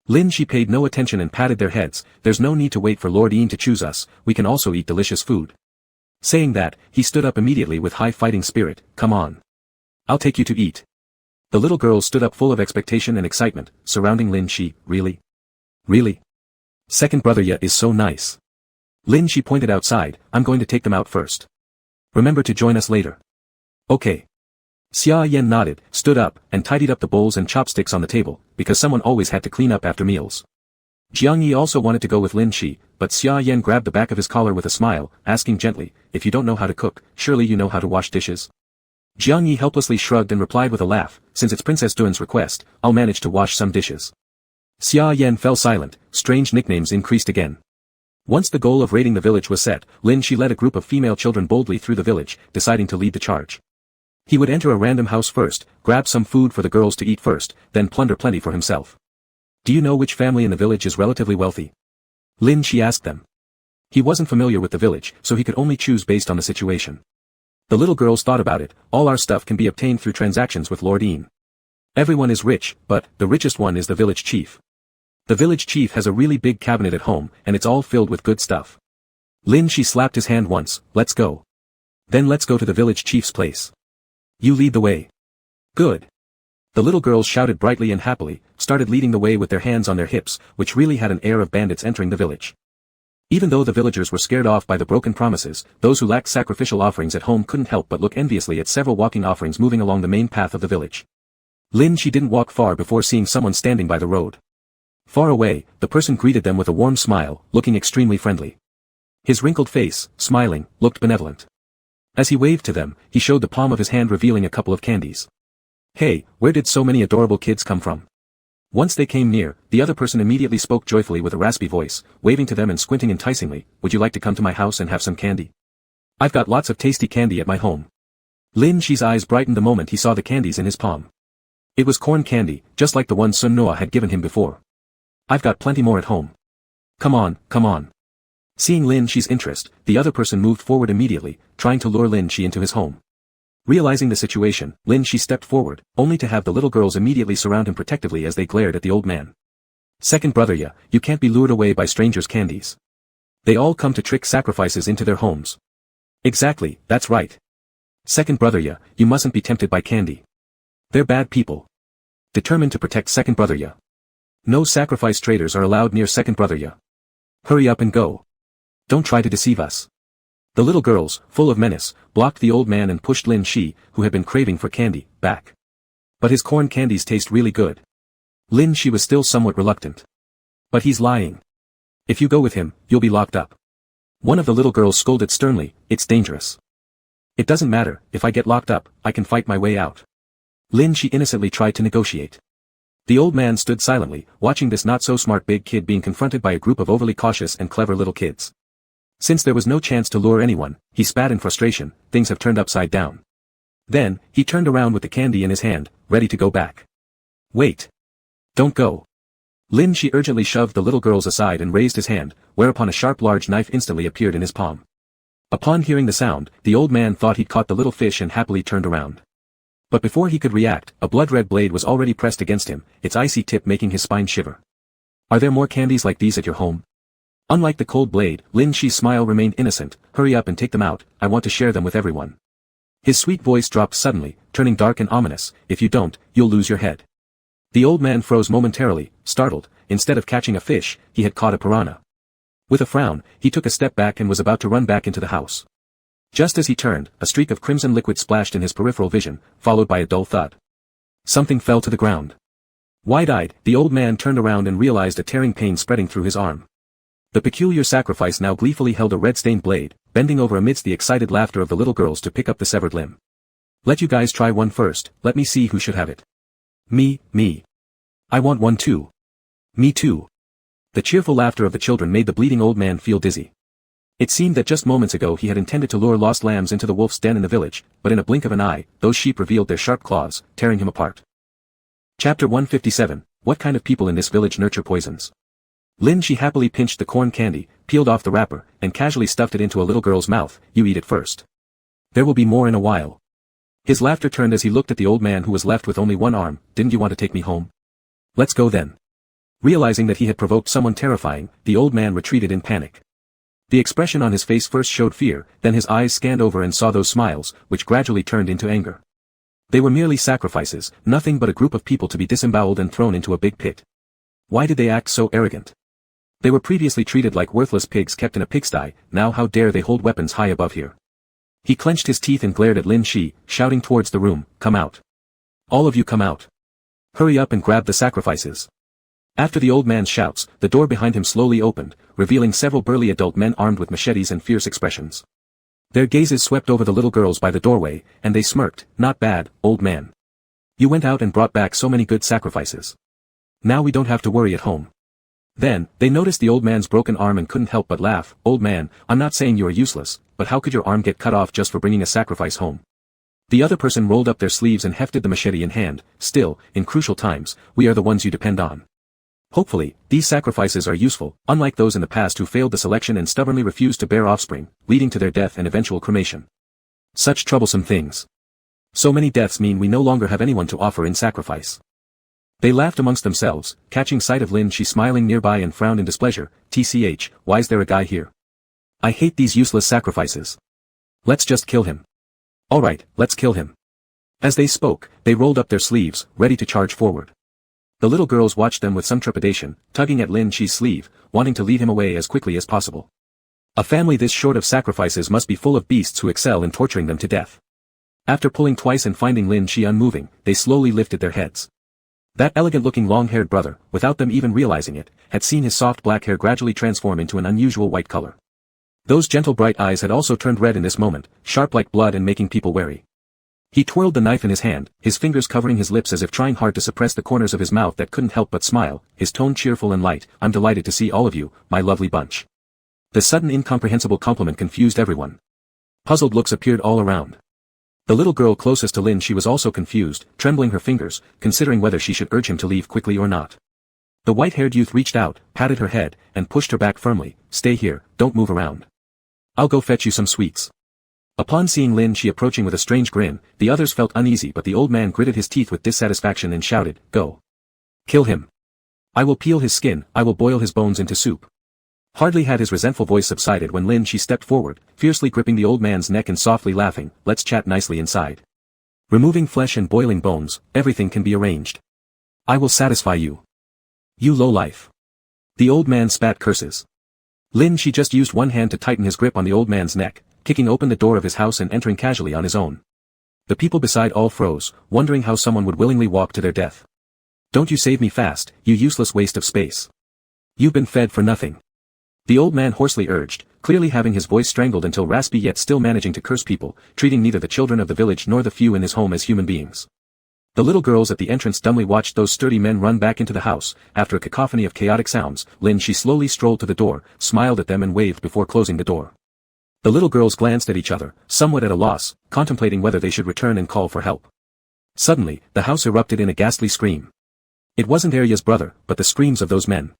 [SPEAKER 1] Lin Shi paid no attention and patted their heads. There's no need to wait for Lord Yin to choose us, we can also eat delicious food. Saying that, he stood up immediately with high fighting spirit, come on. I'll take you to eat. The little girls stood up full of expectation and excitement, surrounding Lin Shi, really? Really? Second brother Ya is so nice. Lin Shi pointed outside, I'm going to take them out first. Remember to join us later. Okay. Xia Yan nodded, stood up, and tidied up the bowls and chopsticks on the table, because someone always had to clean up after meals. Jiang Yi also wanted to go with Lin Shi, but Xia Yan grabbed the back of his collar with a smile, asking gently, if you don't know how to cook, surely you know how to wash dishes? Jiang Yi helplessly shrugged and replied with a laugh, since it's Princess Dun's request, I'll manage to wash some dishes. Xia Yan fell silent, strange nicknames increased again. Once the goal of raiding the village was set, Lin Shi led a group of female children boldly through the village, deciding to lead the charge. He would enter a random house first, grab some food for the girls to eat first, then plunder plenty for himself. Do you know which family in the village is relatively wealthy? Lin Shi asked them. He wasn't familiar with the village, so he could only choose based on the situation. The little girls thought about it, all our stuff can be obtained through transactions with Lord Yin. Everyone is rich, but the richest one is the village chief. The village chief has a really big cabinet at home, and it's all filled with good stuff. Lin Shi slapped his hand once, let's go. Then let's go to the village chief's place. You lead the way. Good. The little girls shouted brightly and happily, started leading the way with their hands on their hips, which really had an air of bandits entering the village. Even though the villagers were scared off by the broken promises, those who lacked sacrificial offerings at home couldn't help but look enviously at several walking offerings moving along the main path of the village. Lin Shi didn't walk far before seeing someone standing by the road. Far away, the person greeted them with a warm smile, looking extremely friendly. His wrinkled face, smiling, looked benevolent. As he waved to them, he showed the palm of his hand revealing a couple of candies. Hey, where did so many adorable kids come from? Once they came near, the other person immediately spoke joyfully with a raspy voice, waving to them and squinting enticingly, "Would you like to come to my house and have some candy? I've got lots of tasty candy at my home." Lin Shi's eyes brightened the moment he saw the candies in his palm. It was corn candy, just like the one Sun Noa had given him before. "I've got plenty more at home. Come on, come on." Seeing Lin Shi's interest, the other person moved forward immediately, trying to lure Lin Shi into his home. Realizing the situation, Lin Shi stepped forward, only to have the little girls immediately surround him protectively as they glared at the old man. "Second brother ya, you can't be lured away by strangers' candies. They all come to trick sacrifices into their homes." "Exactly, that's right. Second brother ya, you mustn't be tempted by candy. They're bad people. Determined to protect second brother ya. No sacrifice traders are allowed near second brother ya. Hurry up and go. Don't try to deceive us." The little girls, full of menace, blocked the old man and pushed Lin Shi, who had been craving for candy, back. But his corn candies taste really good. Lin Shi was still somewhat reluctant. "But he's lying. If you go with him, you'll be locked up." One of the little girls scolded sternly, "It's dangerous." "It doesn't matter, if I get locked up, I can fight my way out." Lin Shi innocently tried to negotiate. The old man stood silently, watching this not-so-smart big kid being confronted by a group of overly cautious and clever little kids. Since there was no chance to lure anyone, he spat in frustration, "Things have turned upside down." Then, he turned around with the candy in his hand, ready to go back. "Wait. Don't go." Lin Shi urgently shoved the little girls aside and raised his hand, whereupon a sharp large knife instantly appeared in his palm. Upon hearing the sound, the old man thought he'd caught the little fish and happily turned around. But before he could react, a blood-red blade was already pressed against him, its icy tip making his spine shiver. "Are there more candies like these at your home?" Unlike the cold blade, Lin Shi's smile remained innocent. "Hurry up and take them out, I want to share them with everyone." His sweet voice dropped suddenly, turning dark and ominous, "If you don't, you'll lose your head." The old man froze momentarily, startled. Instead of catching a fish, he had caught a piranha. With a frown, he took a step back and was about to run back into the house. Just as he turned, a streak of crimson liquid splashed in his peripheral vision, followed by a dull thud. Something fell to the ground. Wide-eyed, the old man turned around and realized a tearing pain spreading through his arm. The peculiar sacrifice now gleefully held a red-stained blade, bending over amidst the excited laughter of the little girls to pick up the severed limb. "Let you guys try one first, let me see who should have it." Me. "I want one too." "Me too." The cheerful laughter of the children made the bleeding old man feel dizzy. It seemed that just moments ago he had intended to lure lost lambs into the wolf's den in the village, but in a blink of an eye, those sheep revealed their sharp claws, tearing him apart. Chapter 157, What kind of people in this village nurture poisons? Lin Shi happily pinched the corn candy, peeled off the wrapper, and casually stuffed it into a little girl's mouth. "You eat it first. There will be more in a while." His laughter turned as he looked at the old man who was left with only one arm. "Didn't you want to take me home? Let's go then." Realizing that he had provoked someone terrifying, the old man retreated in panic. The expression on his face first showed fear, then his eyes scanned over and saw those smiles, which gradually turned into anger. They were merely sacrifices, nothing but a group of people to be disemboweled and thrown into a big pit. Why did they act so arrogant? They were previously treated like worthless pigs kept in a pigsty, now how dare they hold weapons high above here? He clenched his teeth and glared at Lin Shi, shouting towards the room, "Come out. All of you come out. Hurry up and grab the sacrifices." After the old man's shouts, the door behind him slowly opened, revealing several burly adult men armed with machetes and fierce expressions. Their gazes swept over the little girls by the doorway, and they smirked. "Not bad, old man. You went out and brought back so many good sacrifices. Now we don't have to worry at home." Then, they noticed the old man's broken arm and couldn't help but laugh. "Old man, I'm not saying you are useless, but how could your arm get cut off just for bringing a sacrifice home?" The other person rolled up their sleeves and hefted the machete in hand. "Still, in crucial times, we are the ones you depend on. Hopefully, these sacrifices are useful, unlike those in the past who failed the selection and stubbornly refused to bear offspring, leading to their death and eventual cremation. Such troublesome things. So many deaths mean we no longer have anyone to offer in sacrifice." They laughed amongst themselves, catching sight of Lin Shi smiling nearby and frowned in displeasure. "Tch, why's there a guy here? I hate these useless sacrifices. Let's just kill him." "Alright, let's kill him." As they spoke, they rolled up their sleeves, ready to charge forward. The little girls watched them with some trepidation, tugging at Lin Shi's sleeve, wanting to lead him away as quickly as possible. A family this short of sacrifices must be full of beasts who excel in torturing them to death. After pulling twice and finding Lin Shi unmoving, they slowly lifted their heads. That elegant-looking long-haired brother, without them even realizing it, had seen his soft black hair gradually transform into an unusual white color. Those gentle bright eyes had also turned red in this moment, sharp like blood and making people wary. He twirled the knife in his hand, his fingers covering his lips as if trying hard to suppress the corners of his mouth that couldn't help but smile, his tone cheerful and light. "I'm delighted to see all of you, my lovely bunch." The sudden incomprehensible compliment confused everyone. Puzzled looks appeared all around. The little girl closest to Lin, she was also confused, trembling her fingers, considering whether she should urge him to leave quickly or not. The white-haired youth reached out, patted her head, and pushed her back firmly. "Stay here, don't move around. I'll go fetch you some sweets." Upon seeing Lin Shi approaching with a strange grin, the others felt uneasy, but the old man gritted his teeth with dissatisfaction and shouted, "Go. Kill him. I will peel his skin, I will boil his bones into soup." Hardly had his resentful voice subsided when Lin Shi stepped forward, fiercely gripping the old man's neck and softly laughing, "Let's chat nicely inside. Removing flesh and boiling bones, everything can be arranged. I will satisfy you. You lowlife." The old man spat curses. Lin Shi just used one hand to tighten his grip on the old man's neck, kicking open the door of his house and entering casually on his own. The people beside all froze, wondering how someone would willingly walk to their death. "Don't you save me fast, you useless waste of space. You've been fed for nothing," the old man hoarsely urged, clearly having his voice strangled until raspy yet still managing to curse people, treating neither the children of the village nor the few in his home as human beings. The little girls at the entrance dumbly watched those sturdy men run back into the house. After a cacophony of chaotic sounds, Lin Shi slowly strolled to the door, smiled at them and waved before closing the door. The little girls glanced at each other, somewhat at a loss, contemplating whether they should return and call for help. Suddenly, the house erupted in a ghastly scream. It wasn't Arya's brother, but the screams of those men.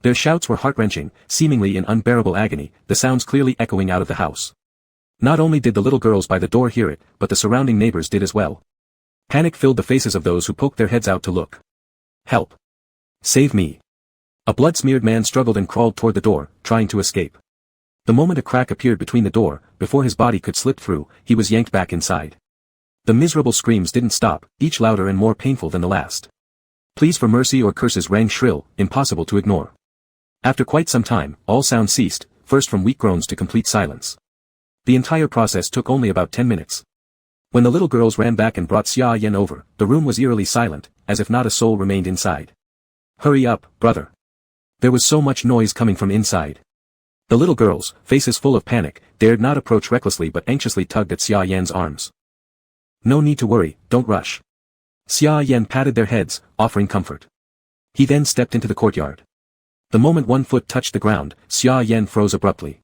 [SPEAKER 1] Their shouts were heart-wrenching, seemingly in unbearable agony, the sounds clearly echoing out of the house. Not only did the little girls by the door hear it, but the surrounding neighbors did as well. Panic filled the faces of those who poked their heads out to look. "Help! Save me!" A blood-smeared man struggled and crawled toward the door, trying to escape. The moment a crack appeared between the door, before his body could slip through, he was yanked back inside. The miserable screams didn't stop, each louder and more painful than the last. Pleas for mercy or curses rang shrill, impossible to ignore. After quite some time, all sound ceased, first from weak groans to complete silence. The entire process took only about 10 minutes. When the little girls ran back and brought Xia Yan over, the room was eerily silent, as if not a soul remained inside. "Hurry up, brother." There was so much noise coming from inside. The little girls, faces full of panic, dared not approach recklessly but anxiously tugged at Xia Yan's arms. "No need to worry, don't rush." Xia Yan patted their heads, offering comfort. He then stepped into the courtyard. The moment one foot touched the ground, Xia Yan froze abruptly.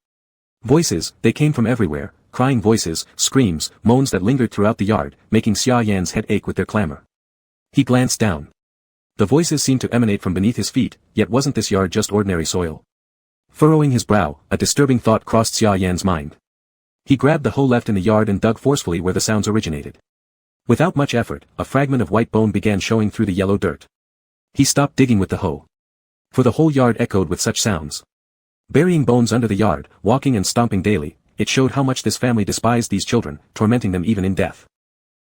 [SPEAKER 1] Voices, they came from everywhere, crying voices, screams, moans that lingered throughout the yard, making Xia Yan's head ache with their clamor. He glanced down. The voices seemed to emanate from beneath his feet, yet wasn't this yard just ordinary soil? Furrowing his brow, a disturbing thought crossed Xia Yan's mind. He grabbed the hoe left in the yard and dug forcefully where the sounds originated. Without much effort, a fragment of white bone began showing through the yellow dirt. He stopped digging with the hoe. For the whole yard echoed with such sounds. Burying bones under the yard, walking and stomping daily, it showed how much this family despised these children, tormenting them even in death.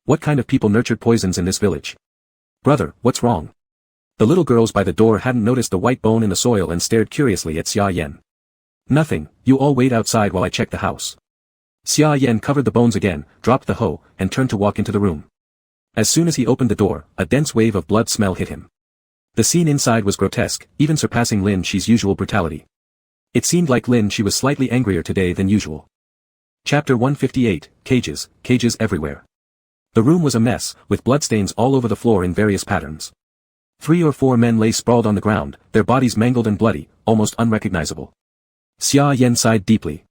[SPEAKER 1] What kind of people nurtured poisons in this village? "Brother, what's wrong?" The little girls by the door hadn't noticed the white bone in the soil and stared curiously at Xia Yan. "Nothing, you all wait outside while I check the house." Xia Yan covered the bones again, dropped the hoe, and turned to walk into the room. As soon as he opened the door, a dense wave of blood smell hit him. The scene inside was grotesque, even surpassing Lin Shi's usual brutality. It seemed like Lin Shi was slightly angrier today than usual. Chapter 158, Cages, Cages everywhere. The room was a mess, with bloodstains all over the floor in various patterns. 3 or 4 men lay sprawled on the ground, their bodies mangled and bloody, almost unrecognizable. Xia Yan sighed deeply.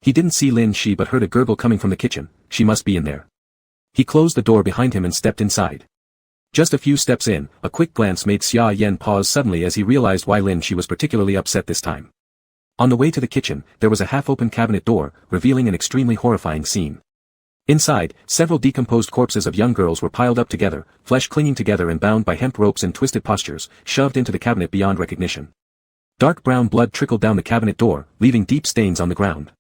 [SPEAKER 1] He didn't see Lin Shi but heard a gurgle coming from the kitchen. She must be in there. He closed the door behind him and stepped inside. Just a few steps in, a quick glance made Xia Yan pause suddenly as he realized why Lin Shi was particularly upset this time. On the way to the kitchen, there was a half-open cabinet door, revealing an extremely horrifying scene. Inside, several decomposed corpses of young girls were piled up together, flesh clinging together and bound by hemp ropes in twisted postures, shoved into the cabinet beyond recognition. Dark brown blood trickled down the cabinet door, leaving deep stains on the ground.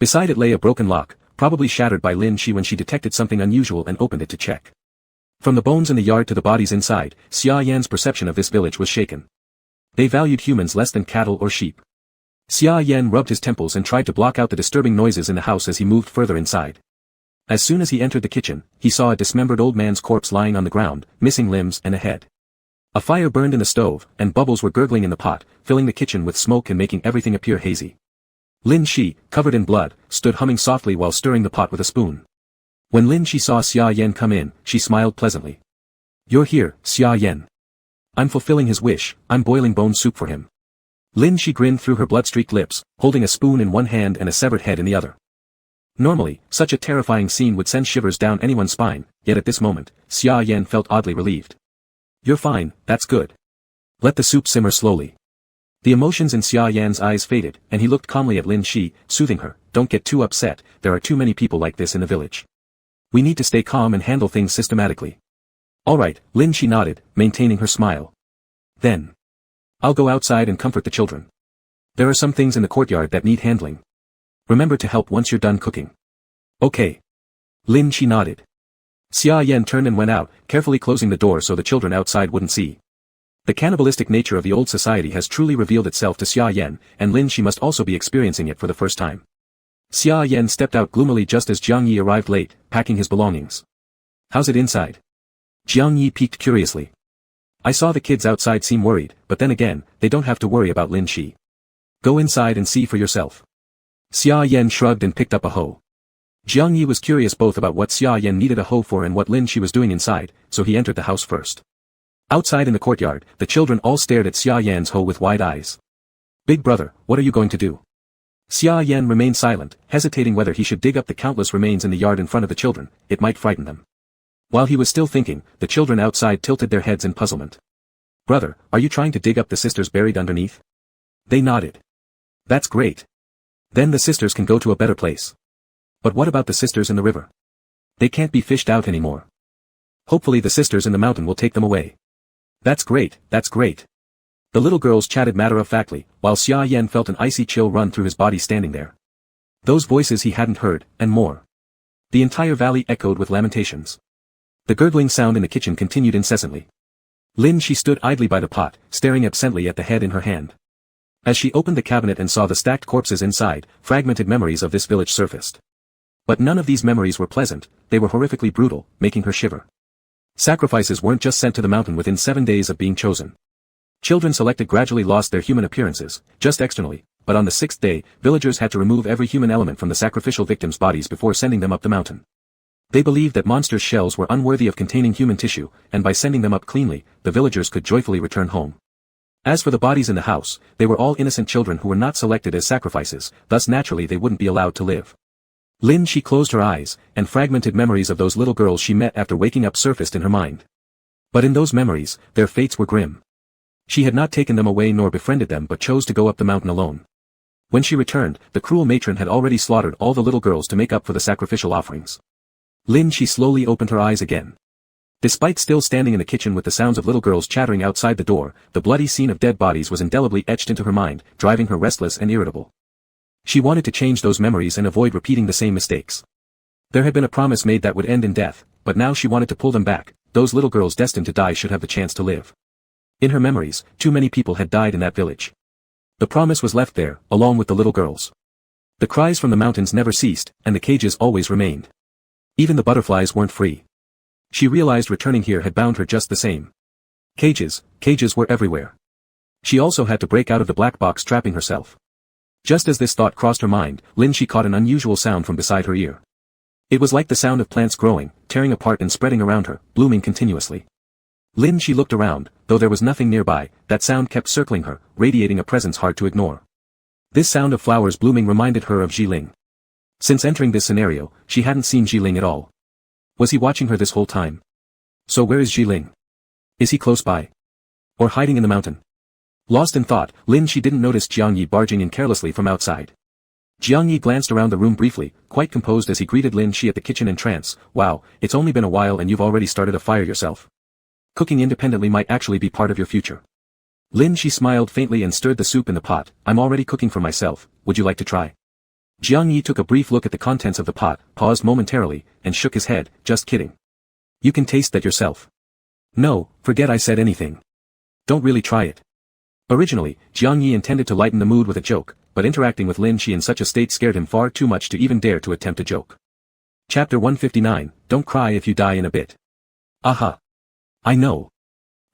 [SPEAKER 1] Beside it lay a broken lock, probably shattered by Lin Shi when she detected something unusual and opened it to check. From the bones in the yard to the bodies inside, Xia Yan's perception of this village was shaken. They valued humans less than cattle or sheep. Xia Yan rubbed his temples and tried to block out the disturbing noises in the house as he moved further inside. As soon as he entered the kitchen, he saw a dismembered old man's corpse lying on the ground, missing limbs and a head. A fire burned in the stove, and bubbles were gurgling in the pot, filling the kitchen with smoke and making everything appear hazy. Lin Shi, covered in blood, stood humming softly while stirring the pot with a spoon. When Lin Shi saw Xia Yan come in, she smiled pleasantly. You're here, Xia Yan. I'm fulfilling his wish, I'm boiling bone soup for him. Lin Shi grinned through her blood-streaked lips, holding a spoon in one hand and a severed head in the other. Normally, such a terrifying scene would send shivers down anyone's spine, yet at this moment, Xia Yan felt oddly relieved. You're fine, that's good. Let the soup simmer slowly. The emotions in Xia Yan's eyes faded, and he looked calmly at Lin Shi, soothing her, don't get too upset, there are too many people like this in the village. We need to stay calm and handle things systematically. Alright, Lin Shi nodded, maintaining her smile. Then. I'll go outside and comfort the children. There are some things in the courtyard that need handling. Remember to help once you're done cooking. Okay. Lin Shi nodded. Xia Yan turned and went out, carefully closing the door so the children outside wouldn't see. The cannibalistic nature of the old society has truly revealed itself to Xia Yan, and Lin Shi must also be experiencing it for the first time. Xia Yan stepped out gloomily just as Jiang Yi arrived late, packing his belongings. How's it inside? Jiang Yi peeked curiously. I saw the kids outside seem worried, but then again, they don't have to worry about Lin Shi. Go inside and see for yourself. Xia Yan shrugged and picked up a hoe. Jiang Yi was curious both about what Xia Yan needed a hoe for and what Lin Shi was doing inside, so he entered the house first. Outside in the courtyard, the children all stared at Xia Yan's hoe with wide eyes. Big brother, what are you going to do? Xia Yan remained silent, hesitating whether he should dig up the countless remains in the yard in front of the children, it might frighten them. While he was still thinking, the children outside tilted their heads in puzzlement. Brother, are you trying to dig up the sisters buried underneath? They nodded. That's great. Then the sisters can go to a better place. But what about the sisters in the river? They can't be fished out anymore. Hopefully the sisters in the mountain will take them away. That's great, that's great. The little girls chatted matter-of-factly, while Xia Yan felt an icy chill run through his body standing there. Those voices he hadn't heard, and more. The entire valley echoed with lamentations. The gurgling sound in the kitchen continued incessantly. Lin Shi stood idly by the pot, staring absently at the head in her hand. As she opened the cabinet and saw the stacked corpses inside, fragmented memories of this village surfaced. But none of these memories were pleasant, they were horrifically brutal, making her shiver. Sacrifices weren't just sent to the mountain within 7 days of being chosen. Children selected gradually lost their human appearances, just externally, but on the 6th day, villagers had to remove every human element from the sacrificial victims' bodies before sending them up the mountain. They believed that monsters' shells were unworthy of containing human tissue, and by sending them up cleanly, the villagers could joyfully return home. As for the bodies in the house, they were all innocent children who were not selected as sacrifices, thus naturally they wouldn't be allowed to live. Lin Shi closed her eyes, and fragmented memories of those little girls she met after waking up surfaced in her mind. But in those memories, their fates were grim. She had not taken them away nor befriended them but chose to go up the mountain alone. When she returned, the cruel matron had already slaughtered all the little girls to make up for the sacrificial offerings. Lin Shi slowly opened her eyes again. Despite still standing in the kitchen with the sounds of little girls chattering outside the door, the bloody scene of dead bodies was indelibly etched into her mind, driving her restless and irritable. She wanted to change those memories and avoid repeating the same mistakes. There had been a promise made that would end in death, but now she wanted to pull them back. Those little girls destined to die should have the chance to live. In her memories, too many people had died in that village. The promise was left there, along with the little girls. The cries from the mountains never ceased, and the cages always remained. Even the butterflies weren't free. She realized returning here had bound her just the same. Cages were everywhere. She also had to break out of the black box trapping herself. Just as this thought crossed her mind, Lin Shi caught an unusual sound from beside her ear. It was like the sound of plants growing, tearing apart and spreading around her, blooming continuously. Lin Shi looked around, though there was nothing nearby, that sound kept circling her, radiating a presence hard to ignore. This sound of flowers blooming reminded her of Jiling. Since entering this scenario, she hadn't seen Jiling at all. Was he watching her this whole time? So where is Jiling? Is he close by? Or hiding in the mountain? Lost in thought, Lin Shi didn't notice Jiang Yi barging in carelessly from outside. Jiang Yi glanced around the room briefly, quite composed as he greeted Lin Shi at the kitchen in trance. Wow, it's only been a while and you've already started a fire yourself. Cooking independently might actually be part of your future. Lin Shi smiled faintly and stirred the soup in the pot. I'm already cooking for myself, would you like to try? Jiang Yi took a brief look at the contents of the pot, paused momentarily, and shook his head. Just kidding. You can taste that yourself. No, forget I said anything. Don't really try it. Originally, Jiang Yi intended to lighten the mood with a joke, but interacting with Lin Shi in such a state scared him far too much to even dare to attempt a joke. Chapter 159, Don't cry if you die in a bit. Aha. I know.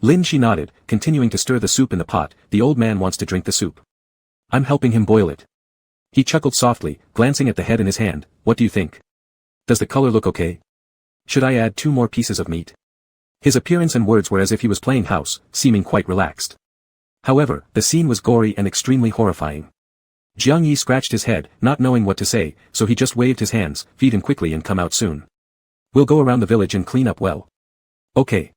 [SPEAKER 1] Lin Shi nodded, continuing to stir the soup in the pot. The old man wants to drink the soup. I'm helping him boil it. He chuckled softly, glancing at the head in his hand. What do you think? Does the color look okay? Should I add 2 more pieces of meat? His appearance and words were as if he was playing house, seeming quite relaxed. However, the scene was gory and extremely horrifying. Jiang Yi scratched his head, not knowing what to say, so he just waved his hands, feed him quickly and come out soon. We'll go around the village and clean up well. Okay.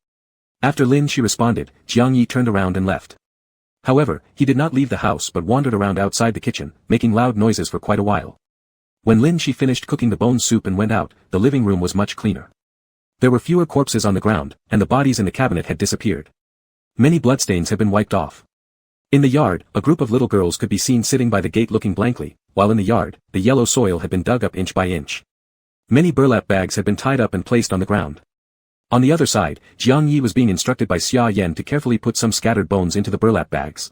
[SPEAKER 1] After Lin Shi responded, Jiang Yi turned around and left. However, he did not leave the house but wandered around outside the kitchen, making loud noises for quite a while. When Lin Shi finished cooking the bone soup and went out, the living room was much cleaner. There were fewer corpses on the ground, and the bodies in the cabinet had disappeared. Many bloodstains had been wiped off. In the yard, a group of little girls could be seen sitting by the gate looking blankly, while in the yard, the yellow soil had been dug up inch by inch. Many burlap bags had been tied up and placed on the ground. On the other side, Jiang Yi was being instructed by Xia Yan to carefully put some scattered bones into the burlap bags.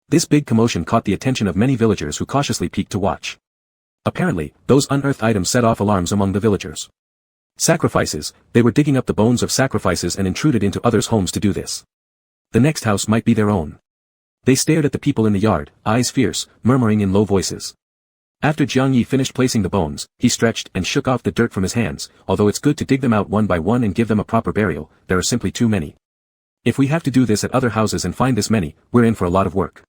[SPEAKER 1] This big commotion caught the attention of many villagers who cautiously peeked to watch. Apparently, those unearthed items set off alarms among the villagers. Sacrifices, they were digging up the bones of sacrifices and intruded into others' homes to do this. The next house might be their own. They stared at the people in the yard, eyes fierce, murmuring in low voices. After Jiang Yi finished placing the bones, he stretched and shook off the dirt from his hands. Although it's good to dig them out one by one and give them a proper burial, there are simply too many. If we have to do this at other houses and find this many, we're in for a lot of work.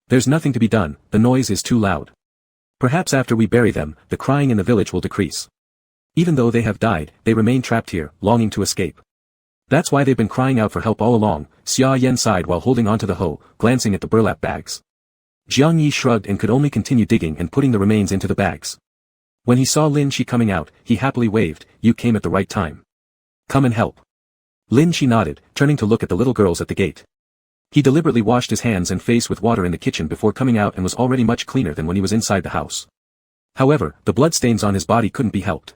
[SPEAKER 1] There's nothing to be done, the noise is too loud. Perhaps after we bury them, the crying in the village will decrease. Even though they have died, they remain trapped here, longing to escape. That's why they've been crying out for help all along, Xia Yan sighed while holding onto the hoe, glancing at the burlap bags. Jiang Yi shrugged and could only continue digging and putting the remains into the bags. When he saw Lin Shi coming out, he happily waved, "You came at the right time. Come and help." Lin Shi nodded, turning to look at the little girls at the gate. He deliberately washed his hands and face with water in the kitchen before coming out and was already much cleaner than when he was inside the house. However, the bloodstains on his body couldn't be helped.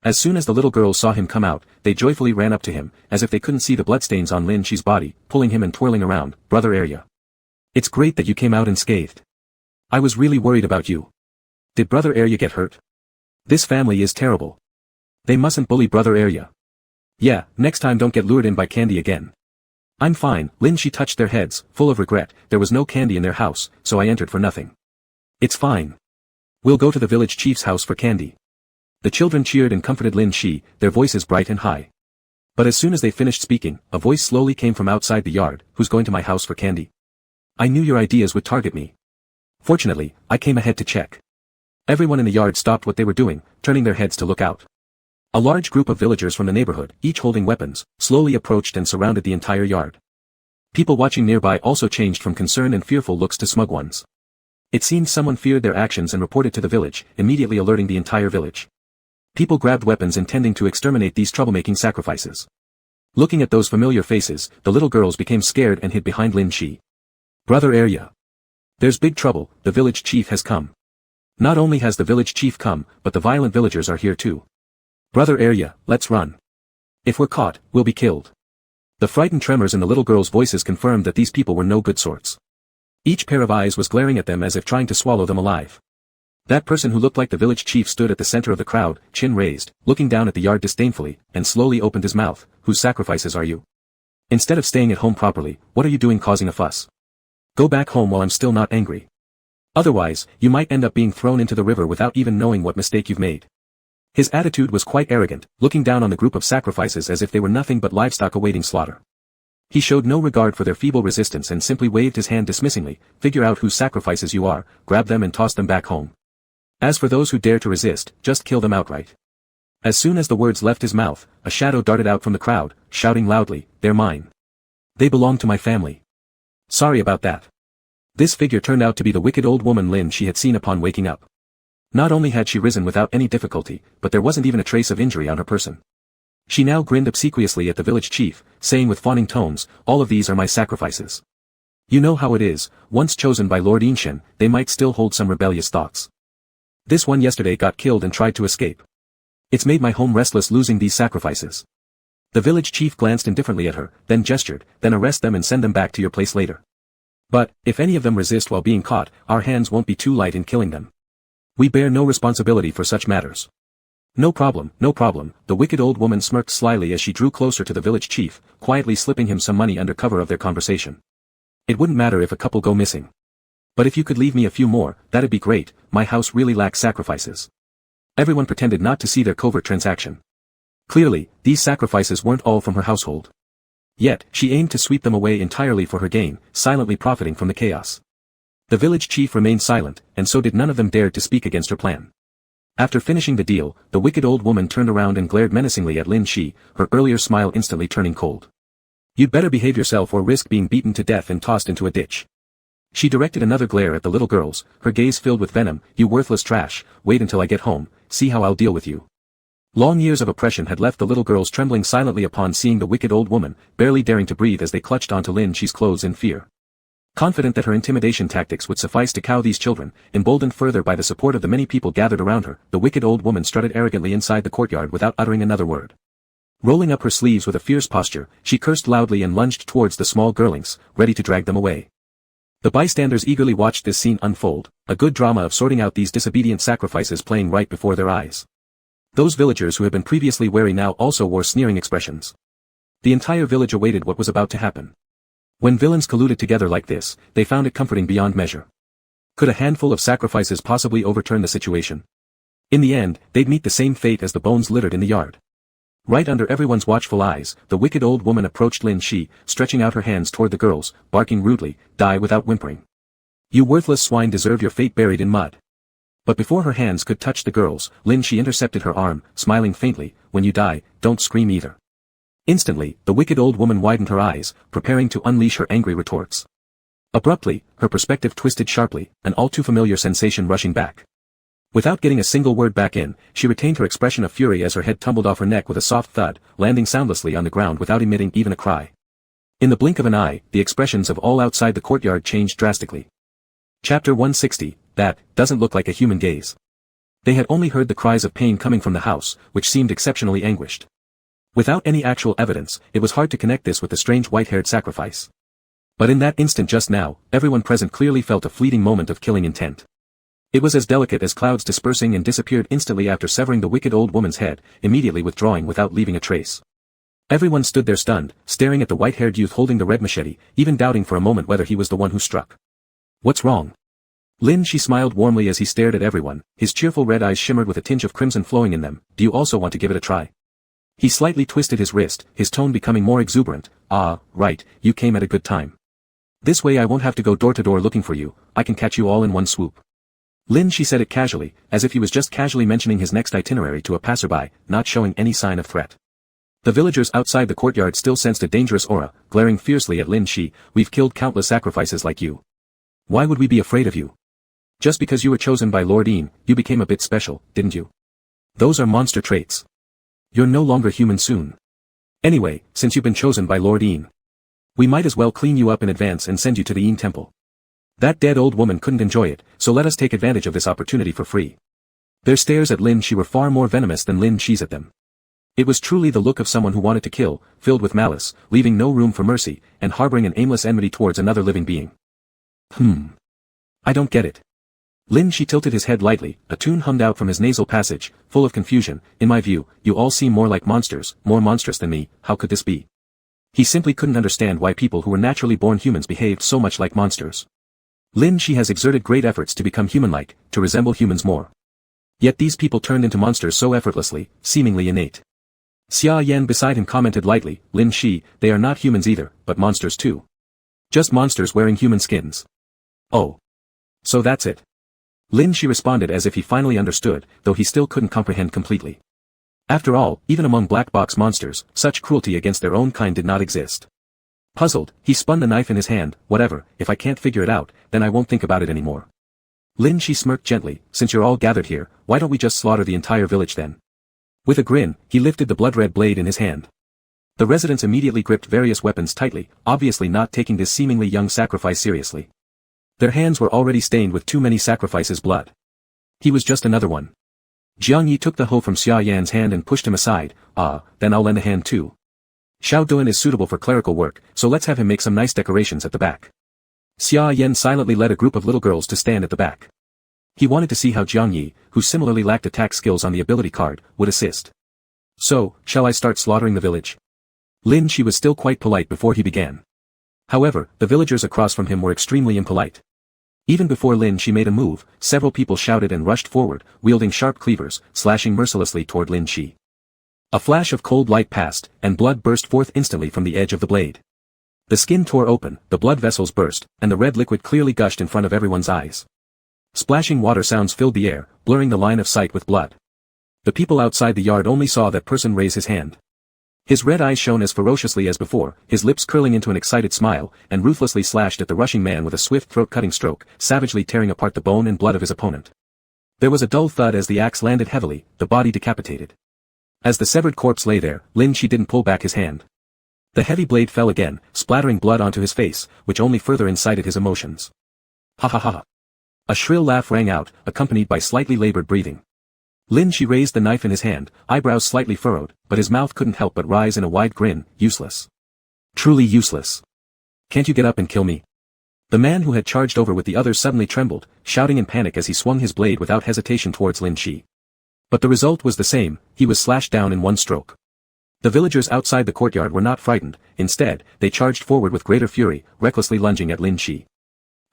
[SPEAKER 1] As soon as the little girls saw him come out, they joyfully ran up to him, as if they couldn't see the bloodstains on Lin Shi's body, pulling him and twirling around. "Brother Arya. It's great that you came out unscathed. I was really worried about you. Did Brother Arya get hurt? This family is terrible. They mustn't bully Brother Arya. Yeah, next time don't get lured in by candy again." "I'm fine." Lin Shi touched their heads, full of regret. There was no candy in their house, so I entered for nothing. "It's fine. We'll go to the village chief's house for candy." The children cheered and comforted Lin Shi, their voices bright and high. But as soon as they finished speaking, a voice slowly came from outside the yard. "Who's going to my house for candy? I knew your ideas would target me. Fortunately, I came ahead to check." Everyone in the yard stopped what they were doing, turning their heads to look out. A large group of villagers from the neighborhood, each holding weapons, slowly approached and surrounded the entire yard. People watching nearby also changed from concerned and fearful looks to smug ones. It seemed someone feared their actions and reported to the village, immediately alerting the entire village. People grabbed weapons intending to exterminate these troublemaking sacrifices. Looking at those familiar faces, the little girls became scared and hid behind Lin Shi. "Brother Arya. There's big trouble, the village chief has come." Not only has the village chief come, but the violent villagers are here too. "Brother Arya, let's run. If we're caught, we'll be killed." The frightened tremors in the little girls' voices confirmed that these people were no good sorts. Each pair of eyes was glaring at them as if trying to swallow them alive. That person who looked like the village chief stood at the center of the crowd, chin raised, looking down at the yard disdainfully, and slowly opened his mouth. "Whose sacrifices are you? Instead of staying at home properly, what are you doing causing a fuss? Go back home while I'm still not angry. Otherwise, you might end up being thrown into the river without even knowing what mistake you've made." His attitude was quite arrogant, looking down on the group of sacrifices as if they were nothing but livestock awaiting slaughter. He showed no regard for their feeble resistance and simply waved his hand dismissingly. "Figure out whose sacrifices you are, grab them and toss them back home. As for those who dare to resist, just kill them outright." As soon as the words left his mouth, a shadow darted out from the crowd, shouting loudly, "They're mine. They belong to my family. Sorry about that." This figure turned out to be the wicked old woman Lin she had seen upon waking up. Not only had she risen without any difficulty, but there wasn't even a trace of injury on her person. She now grinned obsequiously at the village chief, saying with fawning tones, "All of these are my sacrifices. You know how it is, once chosen by Lord Yinshen, they might still hold some rebellious thoughts. This one yesterday got killed and tried to escape. It's made my home restless losing these sacrifices." The village chief glanced indifferently at her, then gestured, "Then arrest them and send them back to your place later. But, if any of them resist while being caught, our hands won't be too light in killing them. We bear no responsibility for such matters." No problem, the wicked old woman smirked slyly as she drew closer to the village chief, quietly slipping him some money under cover of their conversation. "It wouldn't matter if a couple go missing. But if you could leave me a few more, that'd be great, my house really lacks sacrifices." Everyone pretended not to see their covert transaction. Clearly, these sacrifices weren't all from her household. Yet, she aimed to sweep them away entirely for her gain, silently profiting from the chaos. The village chief remained silent, and so did none of them dared to speak against her plan. After finishing the deal, the wicked old woman turned around and glared menacingly at Lin Shi, her earlier smile instantly turning cold. "You'd better behave yourself or risk being beaten to death and tossed into a ditch." She directed another glare at the little girls, her gaze filled with venom. "You worthless trash, wait until I get home, see how I'll deal with you." Long years of oppression had left the little girls trembling silently upon seeing the wicked old woman, barely daring to breathe as they clutched onto Lin Shi's clothes in fear. Confident that her intimidation tactics would suffice to cow these children, emboldened further by the support of the many people gathered around her, the wicked old woman strutted arrogantly inside the courtyard without uttering another word. Rolling up her sleeves with a fierce posture, she cursed loudly and lunged towards the small girlings, ready to drag them away. The bystanders eagerly watched this scene unfold, a good drama of sorting out these disobedient sacrifices playing right before their eyes. Those villagers who had been previously wary now also wore sneering expressions. The entire village awaited what was about to happen. When villains colluded together like this, they found it comforting beyond measure. Could a handful of sacrifices possibly overturn the situation? In the end, they'd meet the same fate as the bones littered in the yard. Right under everyone's watchful eyes, the wicked old woman approached Lin Shi, stretching out her hands toward the girls, barking rudely, "Die without whimpering. You worthless swine deserve your fate buried in mud." But before her hands could touch the girls, Lin Shi intercepted her arm, smiling faintly, "When you die, don't scream either." Instantly, the wicked old woman widened her eyes, preparing to unleash her angry retorts. Abruptly, her perspective twisted sharply, an all too familiar sensation rushing back. Without getting a single word back in, she retained her expression of fury as her head tumbled off her neck with a soft thud, landing soundlessly on the ground without emitting even a cry. In the blink of an eye, the expressions of all outside the courtyard changed drastically. Chapter 160, That doesn't look like a human gaze. They had only heard the cries of pain coming from the house, which seemed exceptionally anguished. Without any actual evidence, it was hard to connect this with the strange white-haired sacrifice. But in that instant just now, everyone present clearly felt a fleeting moment of killing intent. It was as delicate as clouds dispersing and disappeared instantly after severing the wicked old woman's head, immediately withdrawing without leaving a trace. Everyone stood there stunned, staring at the white-haired youth holding the red machete, even doubting for a moment whether he was the one who struck. "What's wrong?" Lin Shi smiled warmly as he stared at everyone, his cheerful red eyes shimmered with a tinge of crimson flowing in them. "Do you also want to give it a try?" He slightly twisted his wrist, his tone becoming more exuberant. "Ah, right, you came at a good time. This way I won't have to go door to door looking for you, I can catch you all in one swoop." Lin Shi said it casually, as if he was just casually mentioning his next itinerary to a passerby, not showing any sign of threat. The villagers outside the courtyard still sensed a dangerous aura, glaring fiercely at Lin Shi. "We've killed countless sacrifices like you. Why would we be afraid of you? Just because you were chosen by Lord Een, you became a bit special, didn't you? Those are monster traits. You're no longer human soon. Anyway, since you've been chosen by Lord Een, we might as well clean you up in advance and send you to the Een temple. That dead old woman couldn't enjoy it, so let us take advantage of this opportunity for free." Their stares at Lin Shi were far more venomous than Lin Shi's at them. It was truly the look of someone who wanted to kill, filled with malice, leaving no room for mercy, and harboring an aimless enmity towards another living being. I don't get it." Lin Shi tilted his head lightly, a tune hummed out from his nasal passage, full of confusion. "In my view, you all seem more like monsters, more monstrous than me. How could this be?" He simply couldn't understand why people who were naturally born humans behaved so much like monsters. Lin Shi has exerted great efforts to become human-like, to resemble humans more. Yet these people turned into monsters so effortlessly, seemingly innate. Xia Yan beside him commented lightly, "Lin Shi, they are not humans either, but monsters too. Just monsters wearing human skins." "Oh. So that's it." Lin Shi responded as if he finally understood, though he still couldn't comprehend completely. After all, even among black box monsters, such cruelty against their own kind did not exist. Puzzled, he spun the knife in his hand. "Whatever, if I can't figure it out, then I won't think about it anymore." Lin Shi smirked gently, "Since you're all gathered here, why don't we just slaughter the entire village then?" With a grin, he lifted the blood-red blade in his hand. The residents immediately gripped various weapons tightly, obviously not taking this seemingly young sacrifice seriously. Their hands were already stained with too many sacrifices' blood. He was just another one. Jiang Yi took the hoe from Xia Yan's hand and pushed him aside. "Ah, then I'll lend a hand too. Xiao Duan is suitable for clerical work, so let's have him make some nice decorations at the back." Xia Yan silently led a group of little girls to stand at the back. He wanted to see how Jiang Yi, who similarly lacked attack skills on the ability card, would assist. "So, shall I start slaughtering the village?" Lin Shi was still quite polite before he began. However, the villagers across from him were extremely impolite. Even before Lin Shi made a move, several people shouted and rushed forward, wielding sharp cleavers, slashing mercilessly toward Lin Shi. A flash of cold light passed, and blood burst forth instantly from the edge of the blade. The skin tore open, the blood vessels burst, and the red liquid clearly gushed in front of everyone's eyes. Splashing water sounds filled the air, blurring the line of sight with blood. The people outside the yard only saw that person raise his hand. His red eyes shone as ferociously as before, his lips curling into an excited smile, and ruthlessly slashed at the rushing man with a swift throat-cutting stroke, savagely tearing apart the bone and blood of his opponent. There was a dull thud as the axe landed heavily, the body decapitated. As the severed corpse lay there, Lin Shi didn't pull back his hand. The heavy blade fell again, splattering blood onto his face, which only further incited his emotions. Ha ha ha. A shrill laugh rang out, accompanied by slightly labored breathing. Lin Shi raised the knife in his hand, eyebrows slightly furrowed, but his mouth couldn't help but rise in a wide grin. Useless. Truly useless. Can't you get up and kill me? The man who had charged over with the others suddenly trembled, shouting in panic as he swung his blade without hesitation towards Lin Shi. But the result was the same, he was slashed down in one stroke. The villagers outside the courtyard were not frightened, instead, they charged forward with greater fury, recklessly lunging at Lin Shi.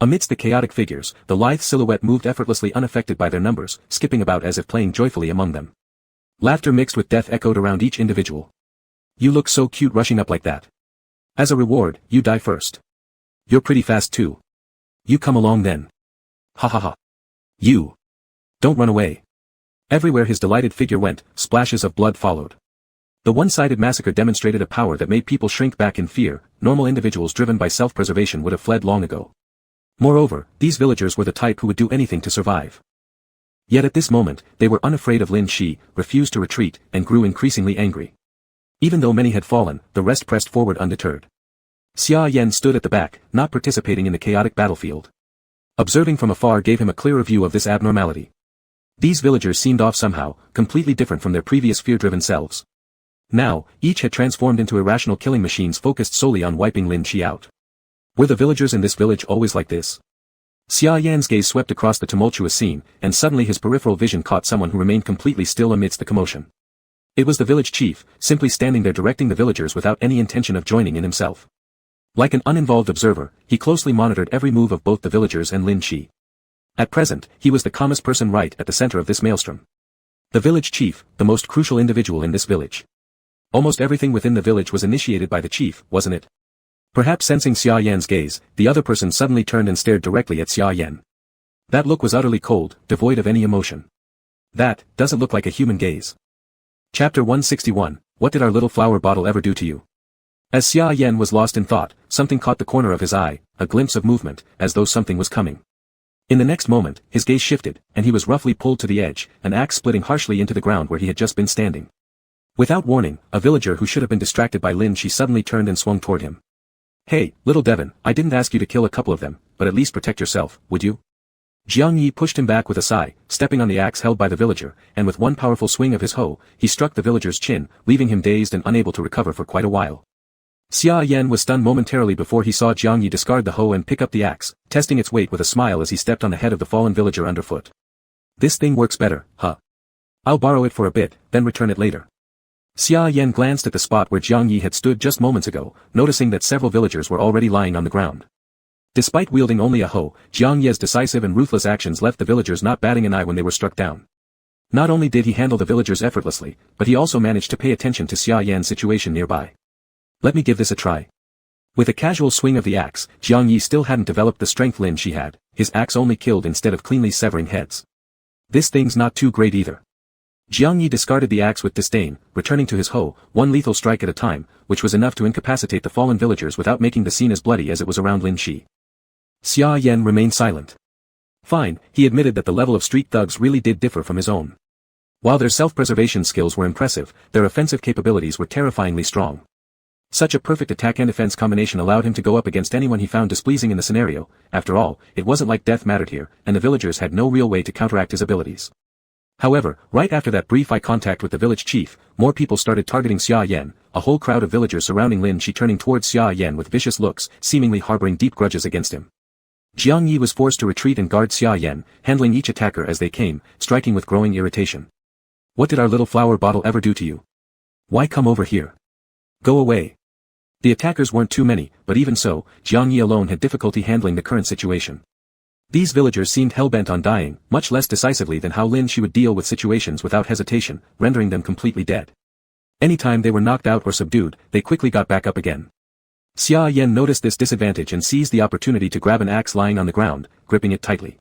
[SPEAKER 1] Amidst the chaotic figures, the lithe silhouette moved effortlessly unaffected by their numbers, skipping about as if playing joyfully among them. Laughter mixed with death echoed around each individual. You look so cute rushing up like that. As a reward, you die first. You're pretty fast too. You come along then. Ha ha ha. You. Don't run away. Everywhere his delighted figure went, splashes of blood followed. The one-sided massacre demonstrated a power that made people shrink back in fear. Normal individuals driven by self-preservation would have fled long ago. Moreover, these villagers were the type who would do anything to survive. Yet at this moment, they were unafraid of Lin Shi, refused to retreat, and grew increasingly angry. Even though many had fallen, the rest pressed forward undeterred. Xia Yan stood at the back, not participating in the chaotic battlefield. Observing from afar gave him a clearer view of this abnormality. These villagers seemed off somehow, completely different from their previous fear-driven selves. Now, each had transformed into irrational killing machines focused solely on wiping Lin Shi out. Were the villagers in this village always like this? Xia Yan's gaze swept across the tumultuous scene, and suddenly his peripheral vision caught someone who remained completely still amidst the commotion. It was the village chief, simply standing there directing the villagers without any intention of joining in himself. Like an uninvolved observer, he closely monitored every move of both the villagers and Lin Shi. At present, he was the calmest person right at the center of this maelstrom. The village chief, the most crucial individual in this village. Almost everything within the village was initiated by the chief, wasn't it? Perhaps sensing Xia Yan's gaze, the other person suddenly turned and stared directly at Xia Yan. That look was utterly cold, devoid of any emotion. That doesn't look like a human gaze. Chapter 161, What did our little flower bottle ever do to you? As Xia Yan was lost in thought, something caught the corner of his eye, a glimpse of movement, as though something was coming. In the next moment, his gaze shifted, and he was roughly pulled to the edge, an axe splitting harshly into the ground where he had just been standing. Without warning, a villager who should have been distracted by Lin Shi suddenly turned and swung toward him. Hey, little Devon, I didn't ask you to kill a couple of them, but at least protect yourself, would you? Jiang Yi pushed him back with a sigh, stepping on the axe held by the villager, and with one powerful swing of his hoe, he struck the villager's chin, leaving him dazed and unable to recover for quite a while. Xia Yan was stunned momentarily before he saw Jiang Yi discard the hoe and pick up the axe, testing its weight with a smile as he stepped on the head of the fallen villager underfoot. This thing works better, huh? I'll borrow it for a bit, then return it later. Xia Yan glanced at the spot where Jiang Yi had stood just moments ago, noticing that several villagers were already lying on the ground. Despite wielding only a hoe, Jiang Yi's decisive and ruthless actions left the villagers not batting an eye when they were struck down. Not only did he handle the villagers effortlessly, but he also managed to pay attention to Xia Yan's situation nearby. Let me give this a try. With a casual swing of the axe, Jiang Yi still hadn't developed the strength Lin Shi had, his axe only killed instead of cleanly severing heads. This thing's not too great either. Jiang Yi discarded the axe with disdain, returning to his hoe, one lethal strike at a time, which was enough to incapacitate the fallen villagers without making the scene as bloody as it was around Lin Shi. Xia Yan remained silent. Fine, he admitted that the level of street thugs really did differ from his own. While their self-preservation skills were impressive, their offensive capabilities were terrifyingly strong. Such a perfect attack and defense combination allowed him to go up against anyone he found displeasing in the scenario. After all, it wasn't like death mattered here, and the villagers had no real way to counteract his abilities. However, right after that brief eye contact with the village chief, more people started targeting Xia Yan, a whole crowd of villagers surrounding Lin Shi turning towards Xia Yan with vicious looks, seemingly harboring deep grudges against him. Jiang Yi was forced to retreat and guard Xia Yan, handling each attacker as they came, striking with growing irritation. What did our little flower bottle ever do to you? Why come over here? Go away. The attackers weren't too many, but even so, Jiang Yi alone had difficulty handling the current situation. These villagers seemed hell-bent on dying, much less decisively than how Lin Shi would deal with situations without hesitation, rendering them completely dead. Anytime they were knocked out or subdued, they quickly got back up again. Xia Yan noticed this disadvantage and seized the opportunity to grab an axe lying on the ground, gripping it tightly.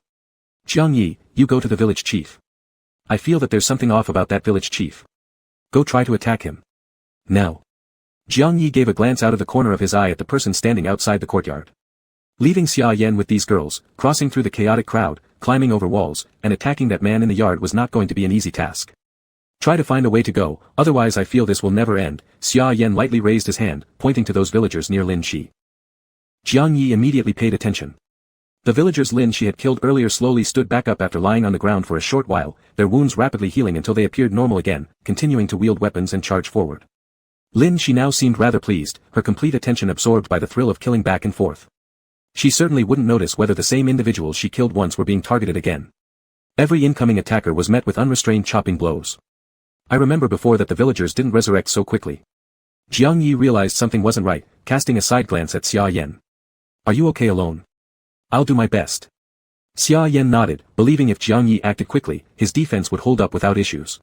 [SPEAKER 1] Jiang Yi, you go to the village chief. I feel that there's something off about that village chief. Go try to attack him. Now. Jiang Yi gave a glance out of the corner of his eye at the person standing outside the courtyard. Leaving Xia Yan with these girls, crossing through the chaotic crowd, climbing over walls, and attacking that man in the yard was not going to be an easy task. Try to find a way to go, otherwise I feel this will never end. Xia Yan lightly raised his hand, pointing to those villagers near Lin Shi. Jiang Yi immediately paid attention. The villagers Lin Shi had killed earlier slowly stood back up after lying on the ground for a short while, their wounds rapidly healing until they appeared normal again, continuing to wield weapons and charge forward. Lin Shi now seemed rather pleased, her complete attention absorbed by the thrill of killing back and forth. She certainly wouldn't notice whether the same individuals she killed once were being targeted again. Every incoming attacker was met with unrestrained chopping blows. I remember before that the villagers didn't resurrect so quickly. Jiang Yi realized something wasn't right, casting a side glance at Xia Yan. Are you okay alone? I'll do my best. Xia Yan nodded, believing if Jiang Yi acted quickly, his defense would hold up without issues.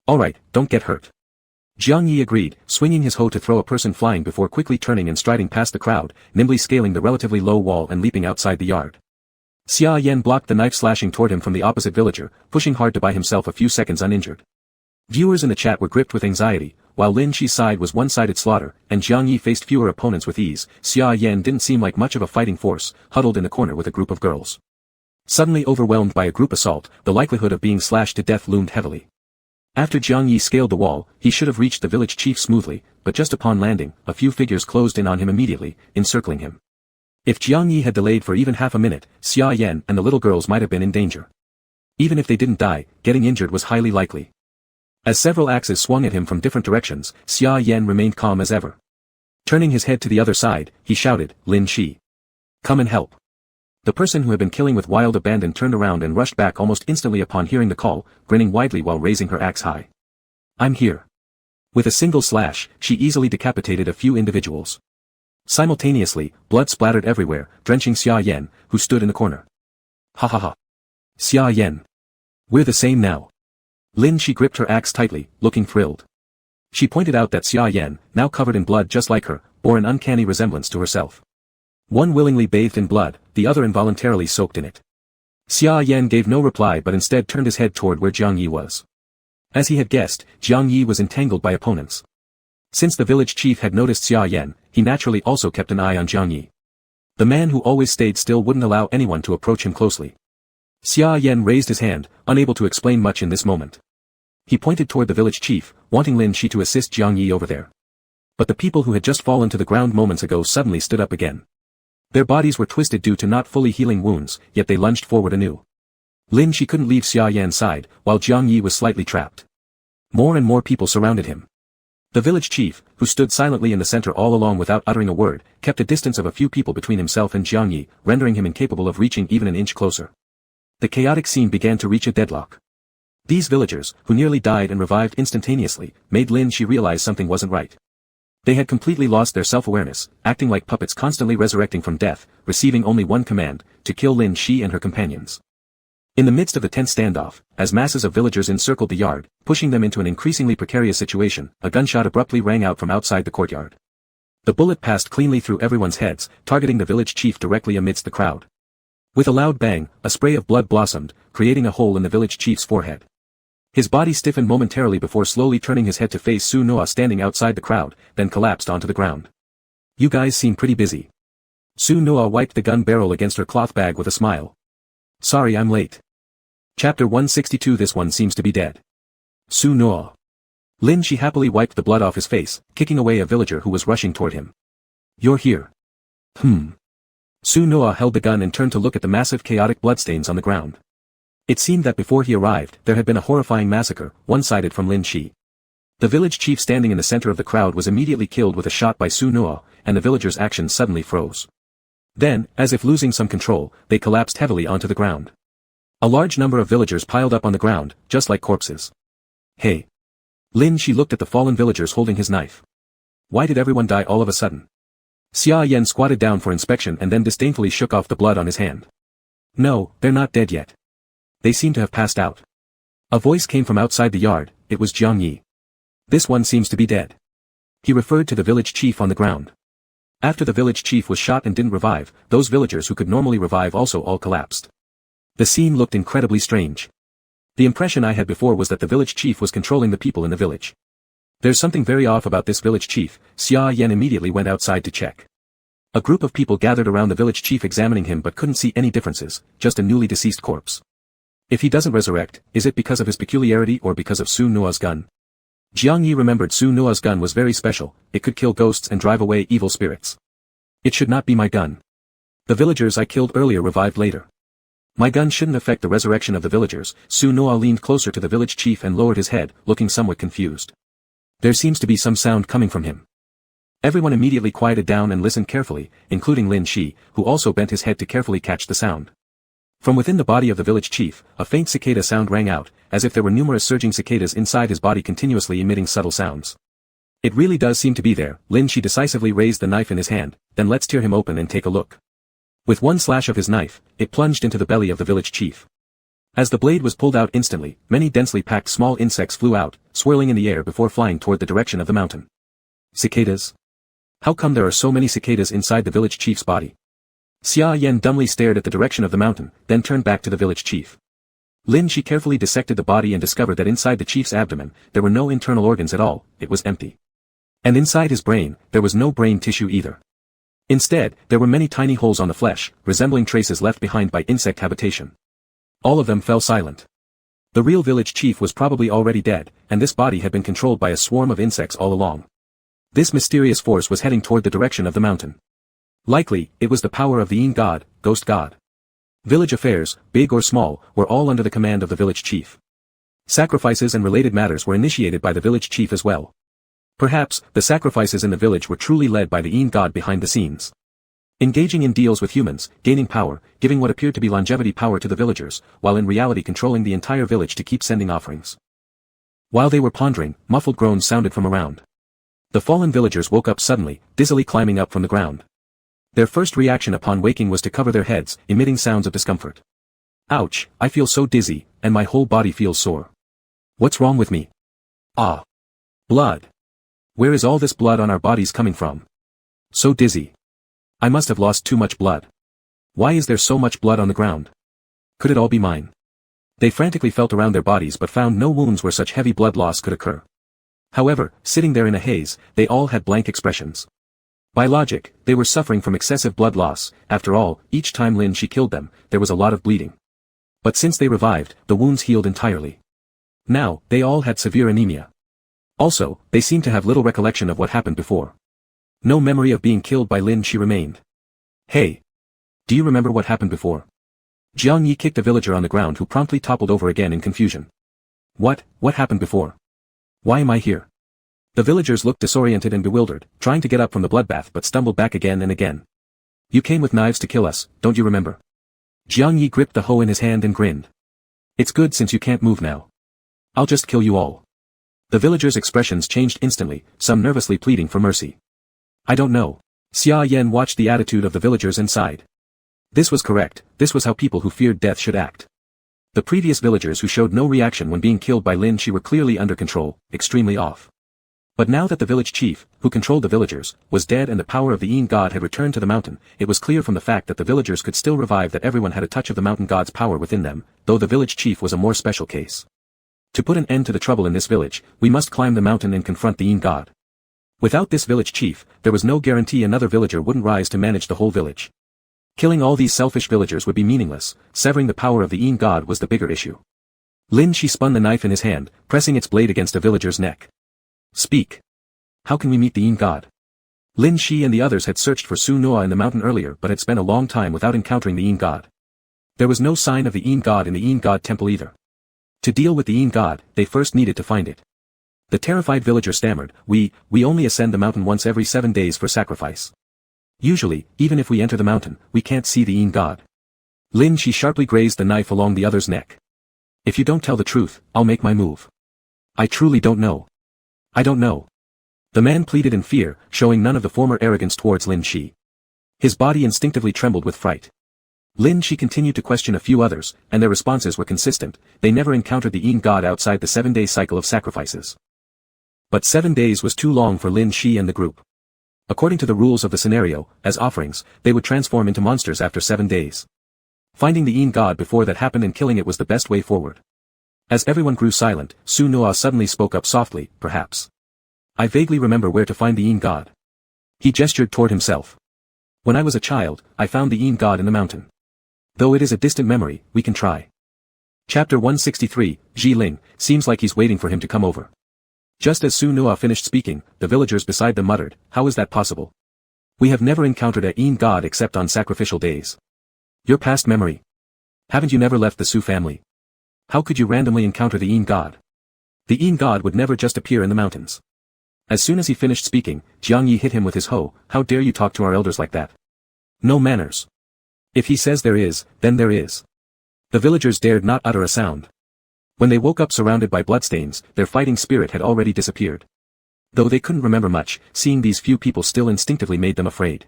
[SPEAKER 1] Alright, don't get hurt. Jiang Yi agreed, swinging his hoe to throw a person flying before quickly turning and striding past the crowd, nimbly scaling the relatively low wall and leaping outside the yard. Xia Yan blocked the knife slashing toward him from the opposite villager, pushing hard to buy himself a few seconds uninjured. Viewers in the chat were gripped with anxiety, while Lin Shi's side was one-sided slaughter, and Jiang Yi faced fewer opponents with ease. Xia Yan didn't seem like much of a fighting force, huddled in the corner with a group of girls. Suddenly overwhelmed by a group assault, the likelihood of being slashed to death loomed heavily. After Jiang Yi scaled the wall, he should have reached the village chief smoothly, but just upon landing, a few figures closed in on him immediately, encircling him. If Jiang Yi had delayed for even half a minute, Xia Yan and the little girls might have been in danger. Even if they didn't die, getting injured was highly likely. As several axes swung at him from different directions, Xia Yan remained calm as ever. Turning his head to the other side, he shouted, Lin Shi. Come and help. The person who had been killing with wild abandon turned around and rushed back almost instantly upon hearing the call, grinning widely while raising her axe high. I'm here. With a single slash, she easily decapitated a few individuals. Simultaneously, blood splattered everywhere, drenching Xia Yan, who stood in the corner. Ha ha ha. Xia Yan. We're the same now. Lin Shi gripped her axe tightly, looking thrilled. She pointed out that Xia Yan, now covered in blood just like her, bore an uncanny resemblance to herself. One willingly bathed in blood, the other involuntarily soaked in it. Xia Yan gave no reply but instead turned his head toward where Jiang Yi was. As he had guessed, Jiang Yi was entangled by opponents. Since the village chief had noticed Xia Yan, he naturally also kept an eye on Jiang Yi. The man who always stayed still wouldn't allow anyone to approach him closely. Xia Yan raised his hand, unable to explain much in this moment. He pointed toward the village chief, wanting Lin Shi to assist Jiang Yi over there. But the people who had just fallen to the ground moments ago suddenly stood up again. Their bodies were twisted due to not fully healing wounds, yet they lunged forward anew. Lin Shi couldn't leave Xia Yan's side, while Jiang Yi was slightly trapped. More and more people surrounded him. The village chief, who stood silently in the center all along without uttering a word, kept a distance of a few people between himself and Jiang Yi, rendering him incapable of reaching even an inch closer. The chaotic scene began to reach a deadlock. These villagers, who nearly died and revived instantaneously, made Lin Shi realize something wasn't right. They had completely lost their self-awareness, acting like puppets constantly resurrecting from death, receiving only one command, to kill Lin Shi and her companions. In the midst of the tense standoff, as masses of villagers encircled the yard, pushing them into an increasingly precarious situation, a gunshot abruptly rang out from outside the courtyard. The bullet passed cleanly through everyone's heads, targeting the village chief directly amidst the crowd. With a loud bang, a spray of blood blossomed, creating a hole in the village chief's forehead. His body stiffened momentarily before slowly turning his head to face Su Noa standing outside the crowd, then collapsed onto the ground. You guys seem pretty busy. Su Noa wiped the gun barrel against her cloth bag with a smile. Sorry I'm late. Chapter 162. This one seems to be dead. Su Noa. Lin Shi happily wiped the blood off his face, kicking away a villager who was rushing toward him. You're here. Su Noa held the gun and turned to look at the massive chaotic bloodstains on the ground. It seemed that before he arrived, there had been a horrifying massacre, one-sided from Lin Shi. The village chief standing in the center of the crowd was immediately killed with a shot by Su Noa, and the villagers' actions suddenly froze. Then, as if losing some control, they collapsed heavily onto the ground. A large number of villagers piled up on the ground, just like corpses. Hey. Lin Shi looked at the fallen villagers holding his knife. Why did everyone die all of a sudden? Xia Yan squatted down for inspection and then disdainfully shook off the blood on his hand. No, they're not dead yet. They seem to have passed out. A voice came from outside the yard. It was Jiang Yi. This one seems to be dead. He referred to the village chief on the ground. After the village chief was shot and didn't revive, those villagers who could normally revive also all collapsed. The scene looked incredibly strange. The impression I had before was that the village chief was controlling the people in the village. There's something very off about this village chief. Xia Yan immediately went outside to check. A group of people gathered around the village chief examining him but couldn't see any differences, just a newly deceased corpse. If he doesn't resurrect, is it because of his peculiarity or because of Su Nua's gun? Jiang Yi remembered Su Nua's gun was very special, it could kill ghosts and drive away evil spirits. It should not be my gun. The villagers I killed earlier revived later. My gun shouldn't affect the resurrection of the villagers. Su Nua leaned closer to the village chief and lowered his head, looking somewhat confused. There seems to be some sound coming from him. Everyone immediately quieted down and listened carefully, including Lin Shi, who also bent his head to carefully catch the sound. From within the body of the village chief, a faint cicada sound rang out, as if there were numerous surging cicadas inside his body continuously emitting subtle sounds. It really does seem to be there. Lin Shi decisively raised the knife in his hand. Then let's tear him open and take a look. With one slash of his knife, it plunged into the belly of the village chief. As the blade was pulled out instantly, many densely packed small insects flew out, swirling in the air before flying toward the direction of the mountain. Cicadas? How come there are so many cicadas inside the village chief's body? Xia Yan dumbly stared at the direction of the mountain, then turned back to the village chief. Lin Shi carefully dissected the body and discovered that inside the chief's abdomen, there were no internal organs at all, it was empty. And inside his brain, there was no brain tissue either. Instead, there were many tiny holes on the flesh, resembling traces left behind by insect habitation. All of them fell silent. The real village chief was probably already dead, and this body had been controlled by a swarm of insects all along. This mysterious force was heading toward the direction of the mountain. Likely, it was the power of the Yin god, ghost god. Village affairs, big or small, were all under the command of the village chief. Sacrifices and related matters were initiated by the village chief as well. Perhaps, the sacrifices in the village were truly led by the Yin god behind the scenes. Engaging in deals with humans, gaining power, giving what appeared to be longevity power to the villagers, while in reality controlling the entire village to keep sending offerings. While they were pondering, muffled groans sounded from around. The fallen villagers woke up suddenly, dizzily climbing up from the ground. Their first reaction upon waking was to cover their heads, emitting sounds of discomfort. Ouch, I feel so dizzy, and my whole body feels sore. What's wrong with me? Ah. Blood. Where is all this blood on our bodies coming from? So dizzy. I must have lost too much blood. Why is there so much blood on the ground? Could it all be mine? They frantically felt around their bodies but found no wounds where such heavy blood loss could occur. However, sitting there in a haze, they all had blank expressions. By logic, they were suffering from excessive blood loss. After all, each time Lin Shi killed them, there was a lot of bleeding. But since they revived, the wounds healed entirely. Now, they all had severe anemia. Also, they seemed to have little recollection of what happened before. No memory of being killed by Lin Shi remained. Hey! Do you remember what happened before? Jiang Yi kicked a villager on the ground who promptly toppled over again in confusion. What happened before? Why am I here? The villagers looked disoriented and bewildered, trying to get up from the bloodbath but stumbled back again and again. You came with knives to kill us, don't you remember? Jiang Yi gripped the hoe in his hand and grinned. It's good since you can't move now. I'll just kill you all. The villagers' expressions changed instantly, some nervously pleading for mercy. I don't know. Xia Yan watched the attitude of the villagers and sighed. This was correct, this was how people who feared death should act. The previous villagers who showed no reaction when being killed by Lin Shi were clearly under control, extremely off. But now that the village chief, who controlled the villagers, was dead and the power of the Yin god had returned to the mountain, it was clear from the fact that the villagers could still revive that everyone had a touch of the mountain god's power within them, though the village chief was a more special case. To put an end to the trouble in this village, we must climb the mountain and confront the Yin god. Without this village chief, there was no guarantee another villager wouldn't rise to manage the whole village. Killing all these selfish villagers would be meaningless, severing the power of the Yin god was the bigger issue. Lin Shi spun the knife in his hand, pressing its blade against a villager's neck. Speak. How can we meet the Yin god? Lin Shi and the others had searched for Su Nua in the mountain earlier but had spent a long time without encountering the Yin god. There was no sign of the Yin god in the Yin god temple either. To deal with the Yin god, they first needed to find it. The terrified villager stammered, we only ascend the mountain once every 7 days for sacrifice. Usually, even if we enter the mountain, we can't see the Yin god. Lin Shi sharply grazed the knife along the other's neck. If you don't tell the truth, I'll make my move. I truly don't know. I don't know. The man pleaded in fear, showing none of the former arrogance towards Lin Shi. His body instinctively trembled with fright. Lin Shi continued to question a few others, and their responses were consistent. They never encountered the Yin god outside the 7-day cycle of sacrifices. But 7 days was too long for Lin Shi and the group. According to the rules of the scenario, as offerings, they would transform into monsters after 7 days. Finding the Yin god before that happened and killing it was the best way forward. As everyone grew silent, Su Noa suddenly spoke up softly, perhaps. I vaguely remember where to find the Yin god. He gestured toward himself. When I was a child, I found the Yin god in the mountain. Though it is a distant memory, we can try. Chapter 163, Ji Ling, seems like he's waiting for him to come over. Just as Su Noa finished speaking, the villagers beside them muttered, how is that possible? We have never encountered a Yin god except on sacrificial days. Your past memory. Haven't you never left the Su family? How could you randomly encounter the Yin god? The Yin god would never just appear in the mountains. As soon as he finished speaking, Jiang Yi hit him with his hoe. How dare you talk to our elders like that? No manners. If he says there is, then there is. The villagers dared not utter a sound. When they woke up surrounded by bloodstains, their fighting spirit had already disappeared. Though they couldn't remember much, seeing these few people still instinctively made them afraid.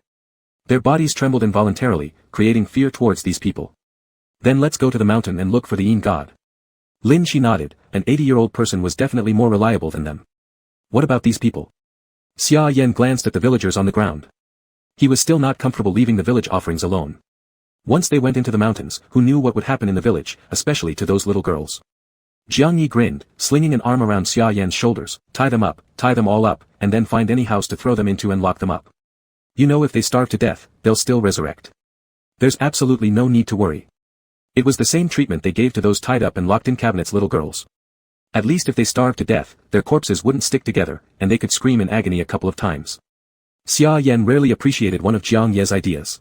[SPEAKER 1] Their bodies trembled involuntarily, creating fear towards these people. Then let's go to the mountain and look for the Yin god. Lin Shi nodded. An 80-year-old person was definitely more reliable than them. What about these people? Xia Yan glanced at the villagers on the ground. He was still not comfortable leaving the village offerings alone. Once they went into the mountains, who knew what would happen in the village, especially to those little girls? Jiang Yi grinned, slinging an arm around Xia Yan's shoulders. Tie them all up, and then find any house to throw them into and lock them up. You know, if they starve to death, they'll still resurrect. There's absolutely no need to worry. It was the same treatment they gave to those tied up and locked in cabinets little girls. At least if they starved to death, their corpses wouldn't stick together, and they could scream in agony a couple of times. Xia Yan rarely appreciated one of Jiang Ye's ideas.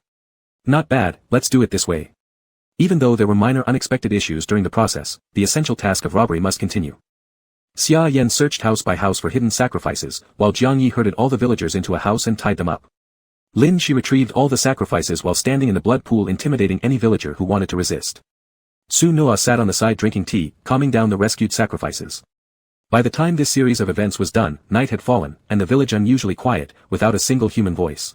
[SPEAKER 1] Not bad, let's do it this way. Even though there were minor unexpected issues during the process, the essential task of robbery must continue. Xia Yan searched house by house for hidden sacrifices, while Jiang Yi herded all the villagers into a house and tied them up. Lin Shi retrieved all the sacrifices while standing in the blood pool, intimidating any villager who wanted to resist. Su Noa sat on the side drinking tea, calming down the rescued sacrifices. By the time this series of events was done, night had fallen, and the village unusually quiet, without a single human voice.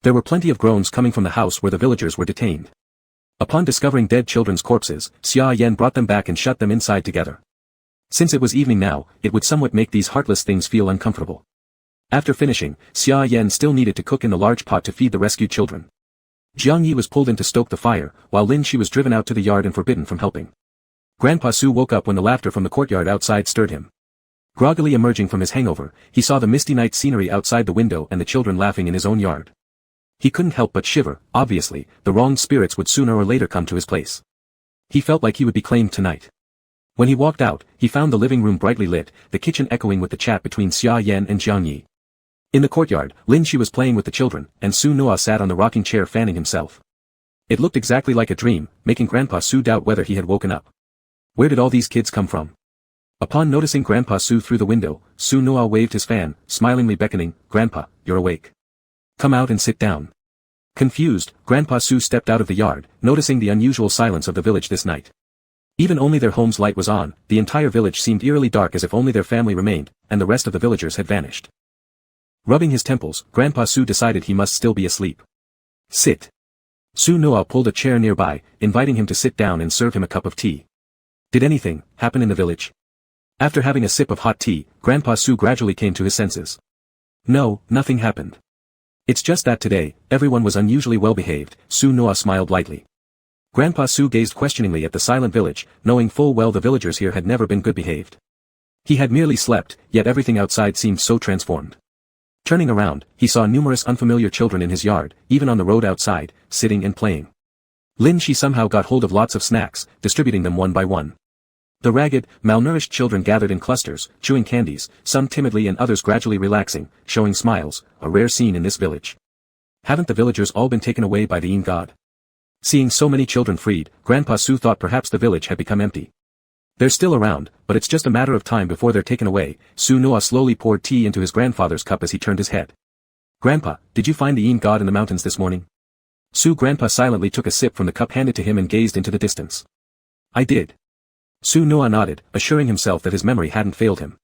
[SPEAKER 1] There were plenty of groans coming from the house where the villagers were detained. Upon discovering dead children's corpses, Xia Yan brought them back and shut them inside together. Since it was evening now, it would somewhat make these heartless things feel uncomfortable. After finishing, Xia Yan still needed to cook in the large pot to feed the rescued children. Jiang Yi was pulled in to stoke the fire, while Lin Shi was driven out to the yard and forbidden from helping. Grandpa Su woke up when the laughter from the courtyard outside stirred him. Groggily emerging from his hangover, he saw the misty night scenery outside the window and the children laughing in his own yard. He couldn't help but shiver. Obviously, the wronged spirits would sooner or later come to his place. He felt like he would be claimed tonight. When he walked out, he found the living room brightly lit, the kitchen echoing with the chat between Xia Yan and Jiang Yi. In the courtyard, Lin Shi was playing with the children, and Su Noa sat on the rocking chair fanning himself. It looked exactly like a dream, making Grandpa Su doubt whether he had woken up. Where did all these kids come from? Upon noticing Grandpa Su through the window, Su Noa waved his fan, smilingly beckoning, Grandpa, you're awake. Come out and sit down. Confused, Grandpa Su stepped out of the yard, noticing the unusual silence of the village this night. Even only their home's light was on, the entire village seemed eerily dark as if only their family remained, and the rest of the villagers had vanished. Rubbing his temples, Grandpa Su decided he must still be asleep. Sit. Su Noa pulled a chair nearby, inviting him to sit down and serve him a cup of tea. Did anything happen in the village? After having a sip of hot tea, Grandpa Su gradually came to his senses. No, nothing happened. It's just that today, everyone was unusually well behaved. Su Noa smiled lightly. Grandpa Su gazed questioningly at the silent village, knowing full well the villagers here had never been good behaved. He had merely slept, yet everything outside seemed so transformed. Turning around, he saw numerous unfamiliar children in his yard, even on the road outside, sitting and playing. Lin Shi somehow got hold of lots of snacks, distributing them one by one. The ragged, malnourished children gathered in clusters, chewing candies, some timidly and others gradually relaxing, showing smiles, a rare scene in this village. Haven't the villagers all been taken away by the Yin god? Seeing so many children freed, Grandpa Su thought perhaps the village had become empty. They're still around, but it's just a matter of time before they're taken away. Su Noa slowly poured tea into his grandfather's cup as he turned his head. Grandpa, did you find the Yin god in the mountains this morning? Grandpa silently took a sip from the cup handed to him and gazed into the distance. I did. Su Noa nodded, assuring himself that his memory hadn't failed him.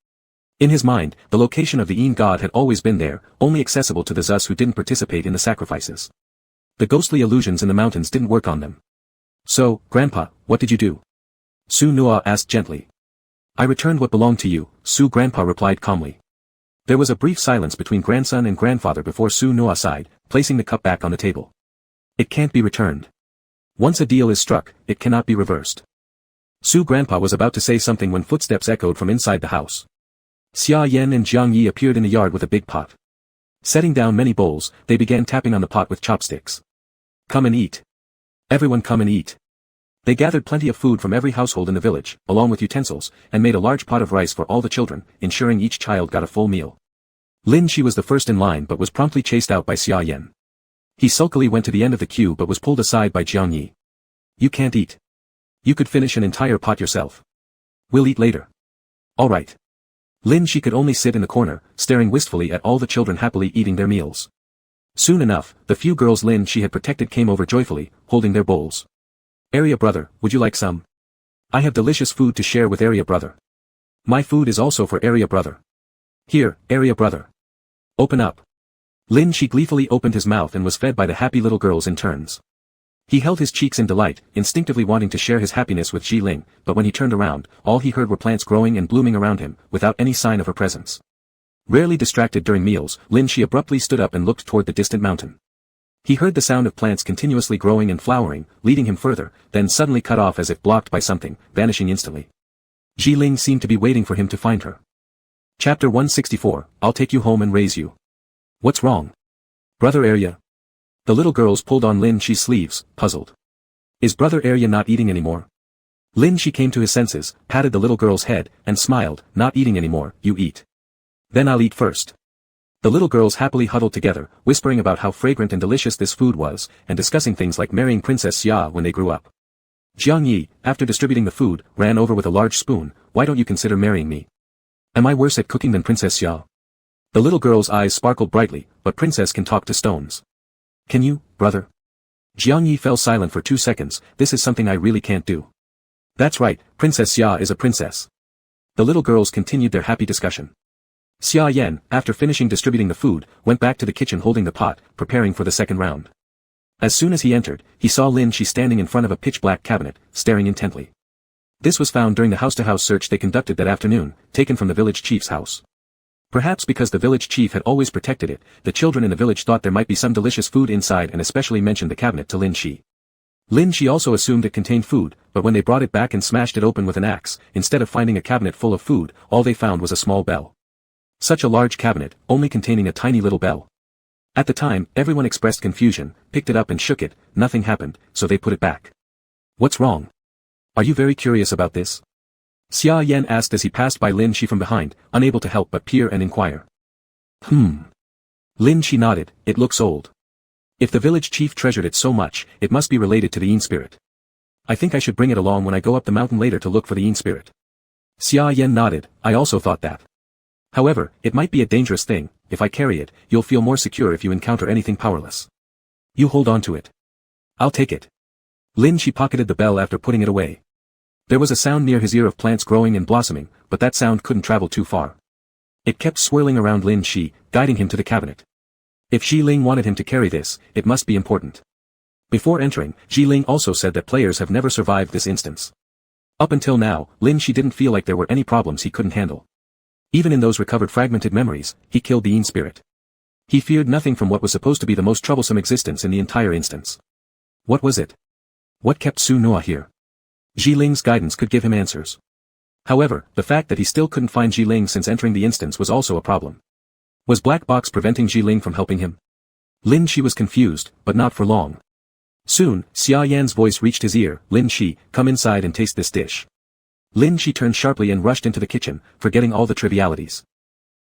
[SPEAKER 1] In his mind, the location of the Yin god had always been there, only accessible to the Zus who didn't participate in the sacrifices. The ghostly illusions in the mountains didn't work on them. So, Grandpa, what did you do? Su Nua asked gently. I returned what belonged to you, Su Grandpa replied calmly. There was a brief silence between grandson and grandfather before Su Nua sighed, placing the cup back on the table. It can't be returned. Once a deal is struck, it cannot be reversed. Su Grandpa was about to say something when footsteps echoed from inside the house. Xia Yan and Jiang Yi appeared in the yard with a big pot. Setting down many bowls, they began tapping on the pot with chopsticks. Come and eat. Everyone come and eat. They gathered plenty of food from every household in the village, along with utensils, and made a large pot of rice for all the children, ensuring each child got a full meal. Lin Shi was the first in line but was promptly chased out by Xia Yan. He sulkily went to the end of the queue but was pulled aside by Jiang Yi. You can't eat. You could finish an entire pot yourself. We'll eat later. All right. Lin Shi could only sit in the corner, staring wistfully at all the children happily eating their meals. Soon enough, the few girls Lin Shi had protected came over joyfully, holding their bowls. Area brother, would you like some? I have delicious food to share with area brother. My food is also for area brother. Here, area brother. Open up. Lin Shi gleefully opened his mouth and was fed by the happy little girls in turns. He held his cheeks in delight, instinctively wanting to share his happiness with Ji Ling, but when he turned around, all he heard were plants growing and blooming around him, without any sign of her presence. Rarely distracted during meals, Lin Shi abruptly stood up and looked toward the distant mountain. He heard the sound of plants continuously growing and flowering, leading him further, then suddenly cut off as if blocked by something, vanishing instantly. Ji Ling seemed to be waiting for him to find her. Chapter 164, I'll take you home and raise you. What's wrong? Brother Arya. The little girls pulled on Lin Shi's sleeves, puzzled. Is Brother Arya not eating anymore? Lin Shi came to his senses, patted the little girl's head, and smiled, not eating anymore, you eat. Then I'll eat first. The little girls happily huddled together, whispering about how fragrant and delicious this food was, and discussing things like marrying Princess Xia when they grew up. Jiang Yi, after distributing the food, ran over with a large spoon, why don't you consider marrying me? Am I worse at cooking than Princess Xia? The little girl's eyes sparkled brightly, but Princess can talk to stones. Can you, brother? Jiang Yi fell silent for 2 seconds, this is something I really can't do. That's right, Princess Xia is a princess. The little girls continued their happy discussion. Xia Yan, after finishing distributing the food, went back to the kitchen holding the pot, preparing for the second round. As soon as he entered, he saw Lin Shi standing in front of a pitch-black cabinet, staring intently. This was found during the house-to-house search they conducted that afternoon, taken from the village chief's house. Perhaps because the village chief had always protected it, the children in the village thought there might be some delicious food inside and especially mentioned the cabinet to Lin Shi. Lin Shi also assumed it contained food, but when they brought it back and smashed it open with an axe, instead of finding a cabinet full of food, all they found was a small bell. Such a large cabinet, only containing a tiny little bell. At the time, everyone expressed confusion, picked it up and shook it, nothing happened, so they put it back. What's wrong? Are you very curious about this? Xia Yan asked as he passed by Lin Shi from behind, unable to help but peer and inquire. Lin Shi nodded, it looks old. If the village chief treasured it so much, it must be related to the Yin spirit. I think I should bring it along when I go up the mountain later to look for the Yin spirit. Xia Yan nodded, I also thought that. However, it might be a dangerous thing, if I carry it, you'll feel more secure if you encounter anything powerless. You hold on to it. I'll take it. Lin Shi pocketed the bell after putting it away. There was a sound near his ear of plants growing and blossoming, but that sound couldn't travel too far. It kept swirling around Lin Shi, guiding him to the cabinet. If Ji Ling wanted him to carry this, it must be important. Before entering, Ji Ling also said that players have never survived this instance. Up until now, Lin Shi didn't feel like there were any problems he couldn't handle. Even in those recovered fragmented memories, he killed the Yin spirit. He feared nothing from what was supposed to be the most troublesome existence in the entire instance. What was it? What kept Su Nua here? Ji Ling's guidance could give him answers. However, the fact that he still couldn't find Ji Ling since entering the instance was also a problem. Was Black Box preventing Ji Ling from helping him? Lin Shi was confused, but not for long. Soon, Xia Yan's voice reached his ear, Lin Shi, come inside and taste this dish. Lin Shi turned sharply and rushed into the kitchen, forgetting all the trivialities.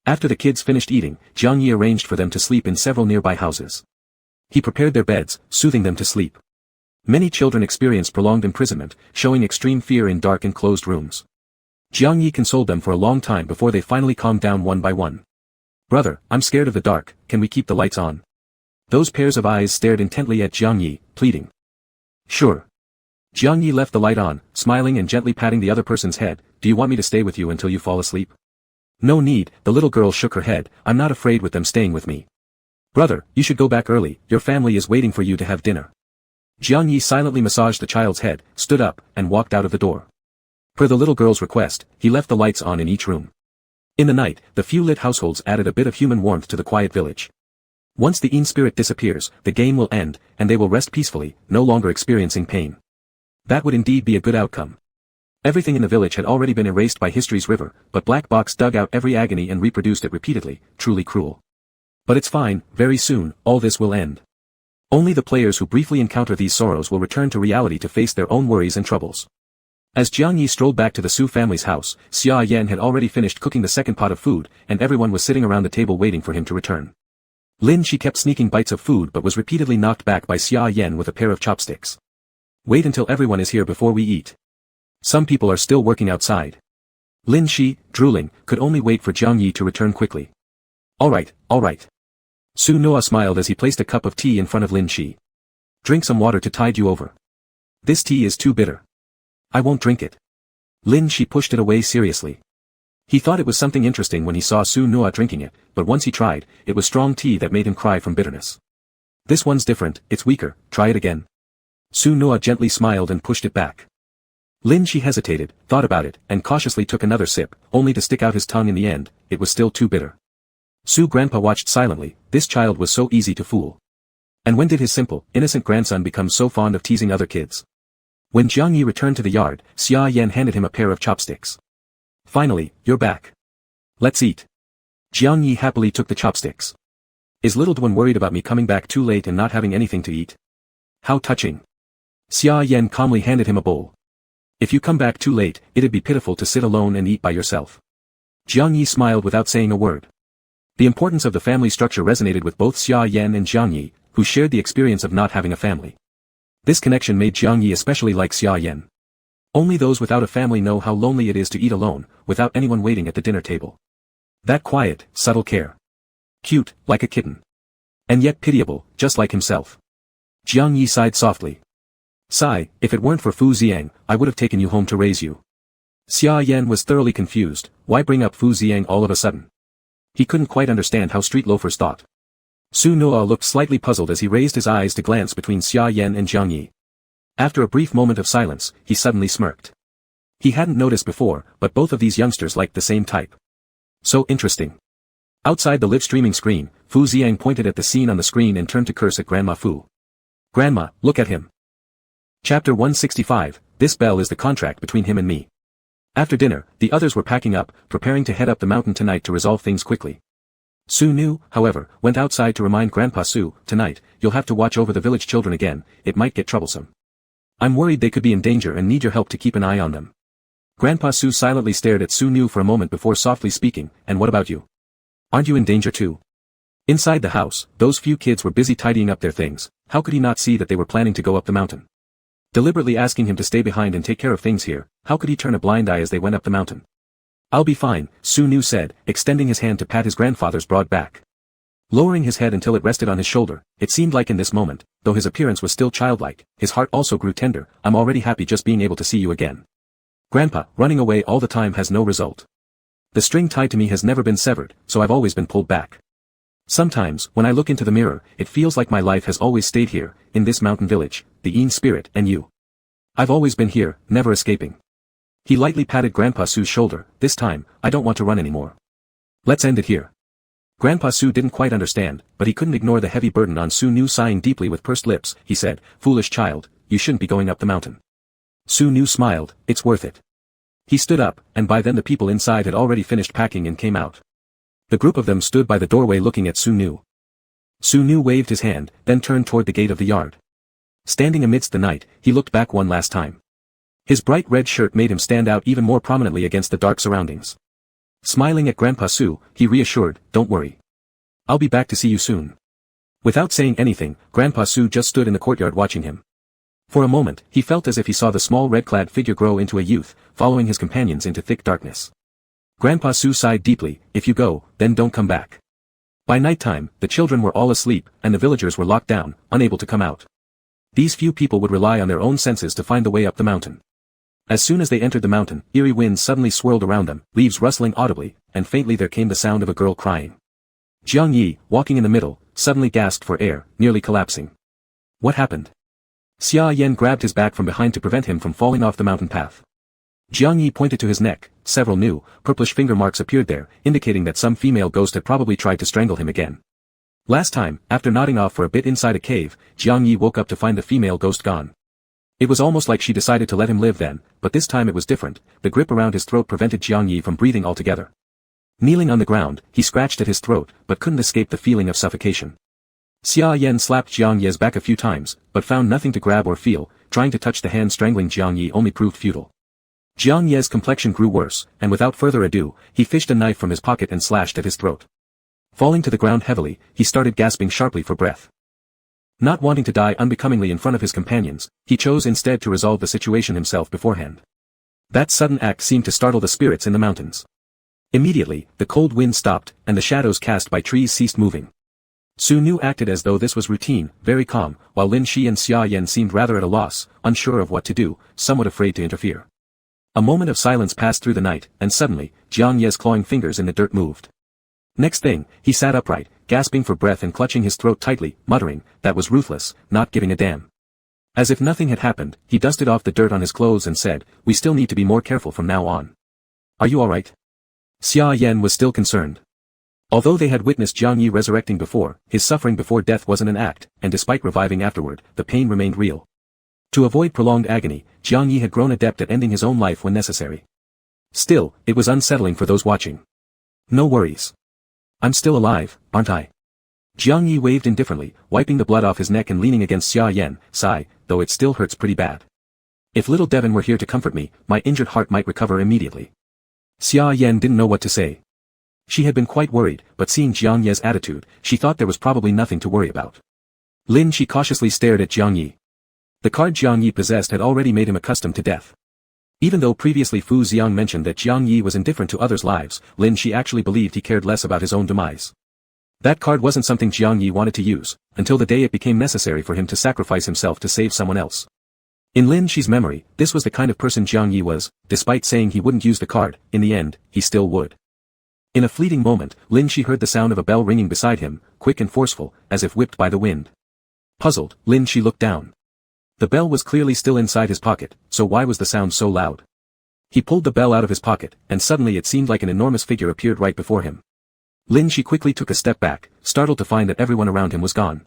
[SPEAKER 1] After the kids finished eating, Jiang Yi arranged for them to sleep in several nearby houses. He prepared their beds, soothing them to sleep. Many children experienced prolonged imprisonment, showing extreme fear in dark and closed rooms. Jiang Yi consoled them for a long time before they finally calmed down one by one. Brother, I'm scared of the dark, can we keep the lights on? Those pairs of eyes stared intently at Jiang Yi, pleading. Sure. Jiang Yi left the light on, smiling and gently patting the other person's head, do you want me to stay with you until you fall asleep? No need, the little girl shook her head, I'm not afraid with them staying with me. Brother, you should go back early, your family is waiting for you to have dinner. Jiang Yi silently massaged the child's head, stood up, and walked out of the door. Per the little girl's request, he left the lights on in each room. In the night, the few lit households added a bit of human warmth to the quiet village. Once the Een spirit disappears, the game will end, and they will rest peacefully, no longer experiencing pain. That would indeed be a good outcome. Everything in the village had already been erased by history's river, but Black Box dug out every agony and reproduced it repeatedly, truly cruel. But it's fine, very soon, all this will end. Only the players who briefly encounter these sorrows will return to reality to face their own worries and troubles. As Jiang Yi strolled back to the Su family's house, Xia Yan had already finished cooking the second pot of food, and everyone was sitting around the table waiting for him to return. Lin Shi kept sneaking bites of food but was repeatedly knocked back by Xia Yan with a pair of chopsticks. Wait until everyone is here before we eat. Some people are still working outside. Lin Shi, drooling, could only wait for Jiang Yi to return quickly. Alright, alright. Su Noa smiled as he placed a cup of tea in front of Lin Shi. Drink some water to tide you over. This tea is too bitter. I won't drink it. Lin Shi pushed it away seriously. He thought it was something interesting when he saw Su Noa drinking it, but once he tried, it was strong tea that made him cry from bitterness. This one's different, it's weaker, try it again. Su Noa gently smiled and pushed it back. Lin Shi hesitated, thought about it, and cautiously took another sip, only to stick out his tongue in the end. It was still too bitter. Su Grandpa watched silently. This child was so easy to fool. And when did his simple, innocent grandson become so fond of teasing other kids? When Jiang Yi returned to the yard, Xia Yan handed him a pair of chopsticks. Finally, you're back. Let's eat. Jiang Yi happily took the chopsticks. Is little Dwan worried about me coming back too late and not having anything to eat? How touching. Xia Yan calmly handed him a bowl. If you come back too late, it'd be pitiful to sit alone and eat by yourself. Jiang Yi smiled without saying a word. The importance of the family structure resonated with both Xia Yan and Jiang Yi, who shared the experience of not having a family. This connection made Jiang Yi especially like Xia Yan. Only those without a family know how lonely it is to eat alone, without anyone waiting at the dinner table. That quiet, subtle care. Cute, like a kitten. And yet pitiable, just like himself. Jiang Yi sighed softly. Sigh, if it weren't for Fu Xiang, I would have taken you home to raise you. Xia Yan was thoroughly confused. Why bring up Fu Xiang all of a sudden? He couldn't quite understand how street loafers thought. Su Noa looked slightly puzzled as he raised his eyes to glance between Xia Yan and Jiang Yi. After a brief moment of silence, he suddenly smirked. He hadn't noticed before, but both of these youngsters liked the same type. So interesting. Outside the live-streaming screen, Fu Xiang pointed at the scene on the screen and turned to curse at Grandma Fu. Grandma, look at him. Chapter 165, this bell is the contract between him and me. After dinner, the others were packing up, preparing to head up the mountain tonight to resolve things quickly. Su Nu, however, went outside to remind Grandpa Su, tonight, you'll have to watch over the village children again, it might get troublesome. I'm worried they could be in danger and need your help to keep an eye on them. Grandpa Su silently stared at Su Nu for a moment before softly speaking, and what about you? Aren't you in danger too? Inside the house, those few kids were busy tidying up their things. How could he not see that they were planning to go up the mountain? Deliberately asking him to stay behind and take care of things here, how could he turn a blind eye as they went up the mountain? I'll be fine, Su Nu said, extending his hand to pat his grandfather's broad back. Lowering his head until it rested on his shoulder, it seemed like in this moment, though his appearance was still childlike, his heart also grew tender. I'm already happy just being able to see you again. Grandpa, running away all the time has no result. The string tied to me has never been severed, so I've always been pulled back. Sometimes, when I look into the mirror, it feels like my life has always stayed here, in this mountain village, the Een spirit and you. I've always been here, never escaping. He lightly patted Grandpa Su's shoulder. This time, I don't want to run anymore. Let's end it here. Grandpa Su didn't quite understand, but he couldn't ignore the heavy burden on Su Nu. Sighing deeply with pursed lips, he said, foolish child, you shouldn't be going up the mountain. Su Nu smiled, it's worth it. He stood up, and by then the people inside had already finished packing and came out. The group of them stood by the doorway looking at Su Nu. Su Nu waved his hand, then turned toward the gate of the yard. Standing amidst the night, he looked back one last time. His bright red shirt made him stand out even more prominently against the dark surroundings. Smiling at Grandpa Su, he reassured, don't worry. I'll be back to see you soon. Without saying anything, Grandpa Su just stood in the courtyard watching him. For a moment, he felt as if he saw the small red-clad figure grow into a youth, following his companions into thick darkness. Grandpa Su sighed deeply, if you go, then don't come back. By nighttime, the children were all asleep, and the villagers were locked down, unable to come out. These few people would rely on their own senses to find the way up the mountain. As soon as they entered the mountain, eerie winds suddenly swirled around them, leaves rustling audibly, and faintly there came the sound of a girl crying. Jiang Yi, walking in the middle, suddenly gasped for air, nearly collapsing. What happened? Xia Yan grabbed his back from behind to prevent him from falling off the mountain path. Jiang Yi pointed to his neck. Several new, purplish finger marks appeared there, indicating that some female ghost had probably tried to strangle him again. Last time, after nodding off for a bit inside a cave, Jiang Yi woke up to find the female ghost gone. It was almost like she decided to let him live then, but this time it was different. The grip around his throat prevented Jiang Yi from breathing altogether. Kneeling on the ground, he scratched at his throat, but couldn't escape the feeling of suffocation. Xia Yan slapped Jiang Yi's back a few times, but found nothing to grab or feel. Trying to touch the hand strangling Jiang Yi only proved futile. Jiang Yi's complexion grew worse, and without further ado, he fished a knife from his pocket and slashed at his throat. Falling to the ground heavily, he started gasping sharply for breath. Not wanting to die unbecomingly in front of his companions, he chose instead to resolve the situation himself beforehand. That sudden act seemed to startle the spirits in the mountains. Immediately, the cold wind stopped, and the shadows cast by trees ceased moving. Su Nu acted as though this was routine, very calm, while Lin Shi and Xia Yan seemed rather at a loss, unsure of what to do, somewhat afraid to interfere. A moment of silence passed through the night, and suddenly, Jiang Yi's clawing fingers in the dirt moved. Next thing, he sat upright, gasping for breath and clutching his throat tightly, muttering, "That was ruthless, not giving a damn." As if nothing had happened, he dusted off the dirt on his clothes and said, "We still need to be more careful from now on. Are you alright?" Xia Yan was still concerned. Although they had witnessed Jiang Yi resurrecting before, his suffering before death wasn't an act, and despite reviving afterward, the pain remained real. To avoid prolonged agony, Jiang Yi had grown adept at ending his own life when necessary. Still, it was unsettling for those watching. "No worries. I'm still alive, aren't I?" Jiang Yi waved indifferently, wiping the blood off his neck and leaning against Xia Yan. "Sigh, though it still hurts pretty bad. If little Devon were here to comfort me, my injured heart might recover immediately." Xia Yan didn't know what to say. She had been quite worried, but seeing Jiang Yi's attitude, she thought there was probably nothing to worry about. Lin Shi cautiously stared at Jiang Yi. The card Jiang Yi possessed had already made him accustomed to death. Even though previously Fu Xiang mentioned that Jiang Yi was indifferent to others' lives, Lin Shi actually believed he cared less about his own demise. That card wasn't something Jiang Yi wanted to use, until the day it became necessary for him to sacrifice himself to save someone else. In Lin Shi's memory, this was the kind of person Jiang Yi was. Despite saying he wouldn't use the card, in the end, he still would. In a fleeting moment, Lin Shi heard the sound of a bell ringing beside him, quick and forceful, as if whipped by the wind. Puzzled, Lin Shi looked down. The bell was clearly still inside his pocket, so why was the sound so loud? He pulled the bell out of his pocket, and suddenly it seemed like an enormous figure appeared right before him. Lin Shi quickly took a step back, startled to find that everyone around him was gone.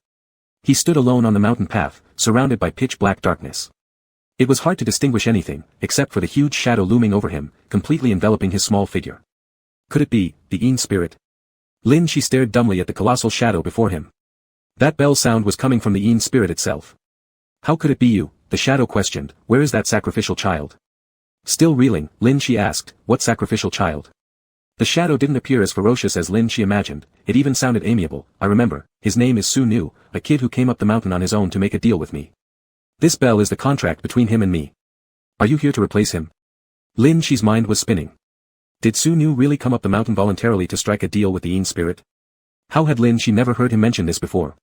[SPEAKER 1] He stood alone on the mountain path, surrounded by pitch-black darkness. It was hard to distinguish anything, except for the huge shadow looming over him, completely enveloping his small figure. Could it be the Een spirit? Lin Shi stared dumbly at the colossal shadow before him. That bell sound was coming from the Een spirit itself. "How could it be you?" the shadow questioned. "Where is that sacrificial child?" Still reeling, Lin Shi asked, "What sacrificial child?" The shadow didn't appear as ferocious as Lin Shi imagined, it even sounded amiable. "I remember, his name is Su Nu, a kid who came up the mountain on his own to make a deal with me. This bell is the contract between him and me. Are you here to replace him?" Lin Shi's mind was spinning. Did Su Nu really come up the mountain voluntarily to strike a deal with the Een spirit? How had Lin Shi never heard him mention this before?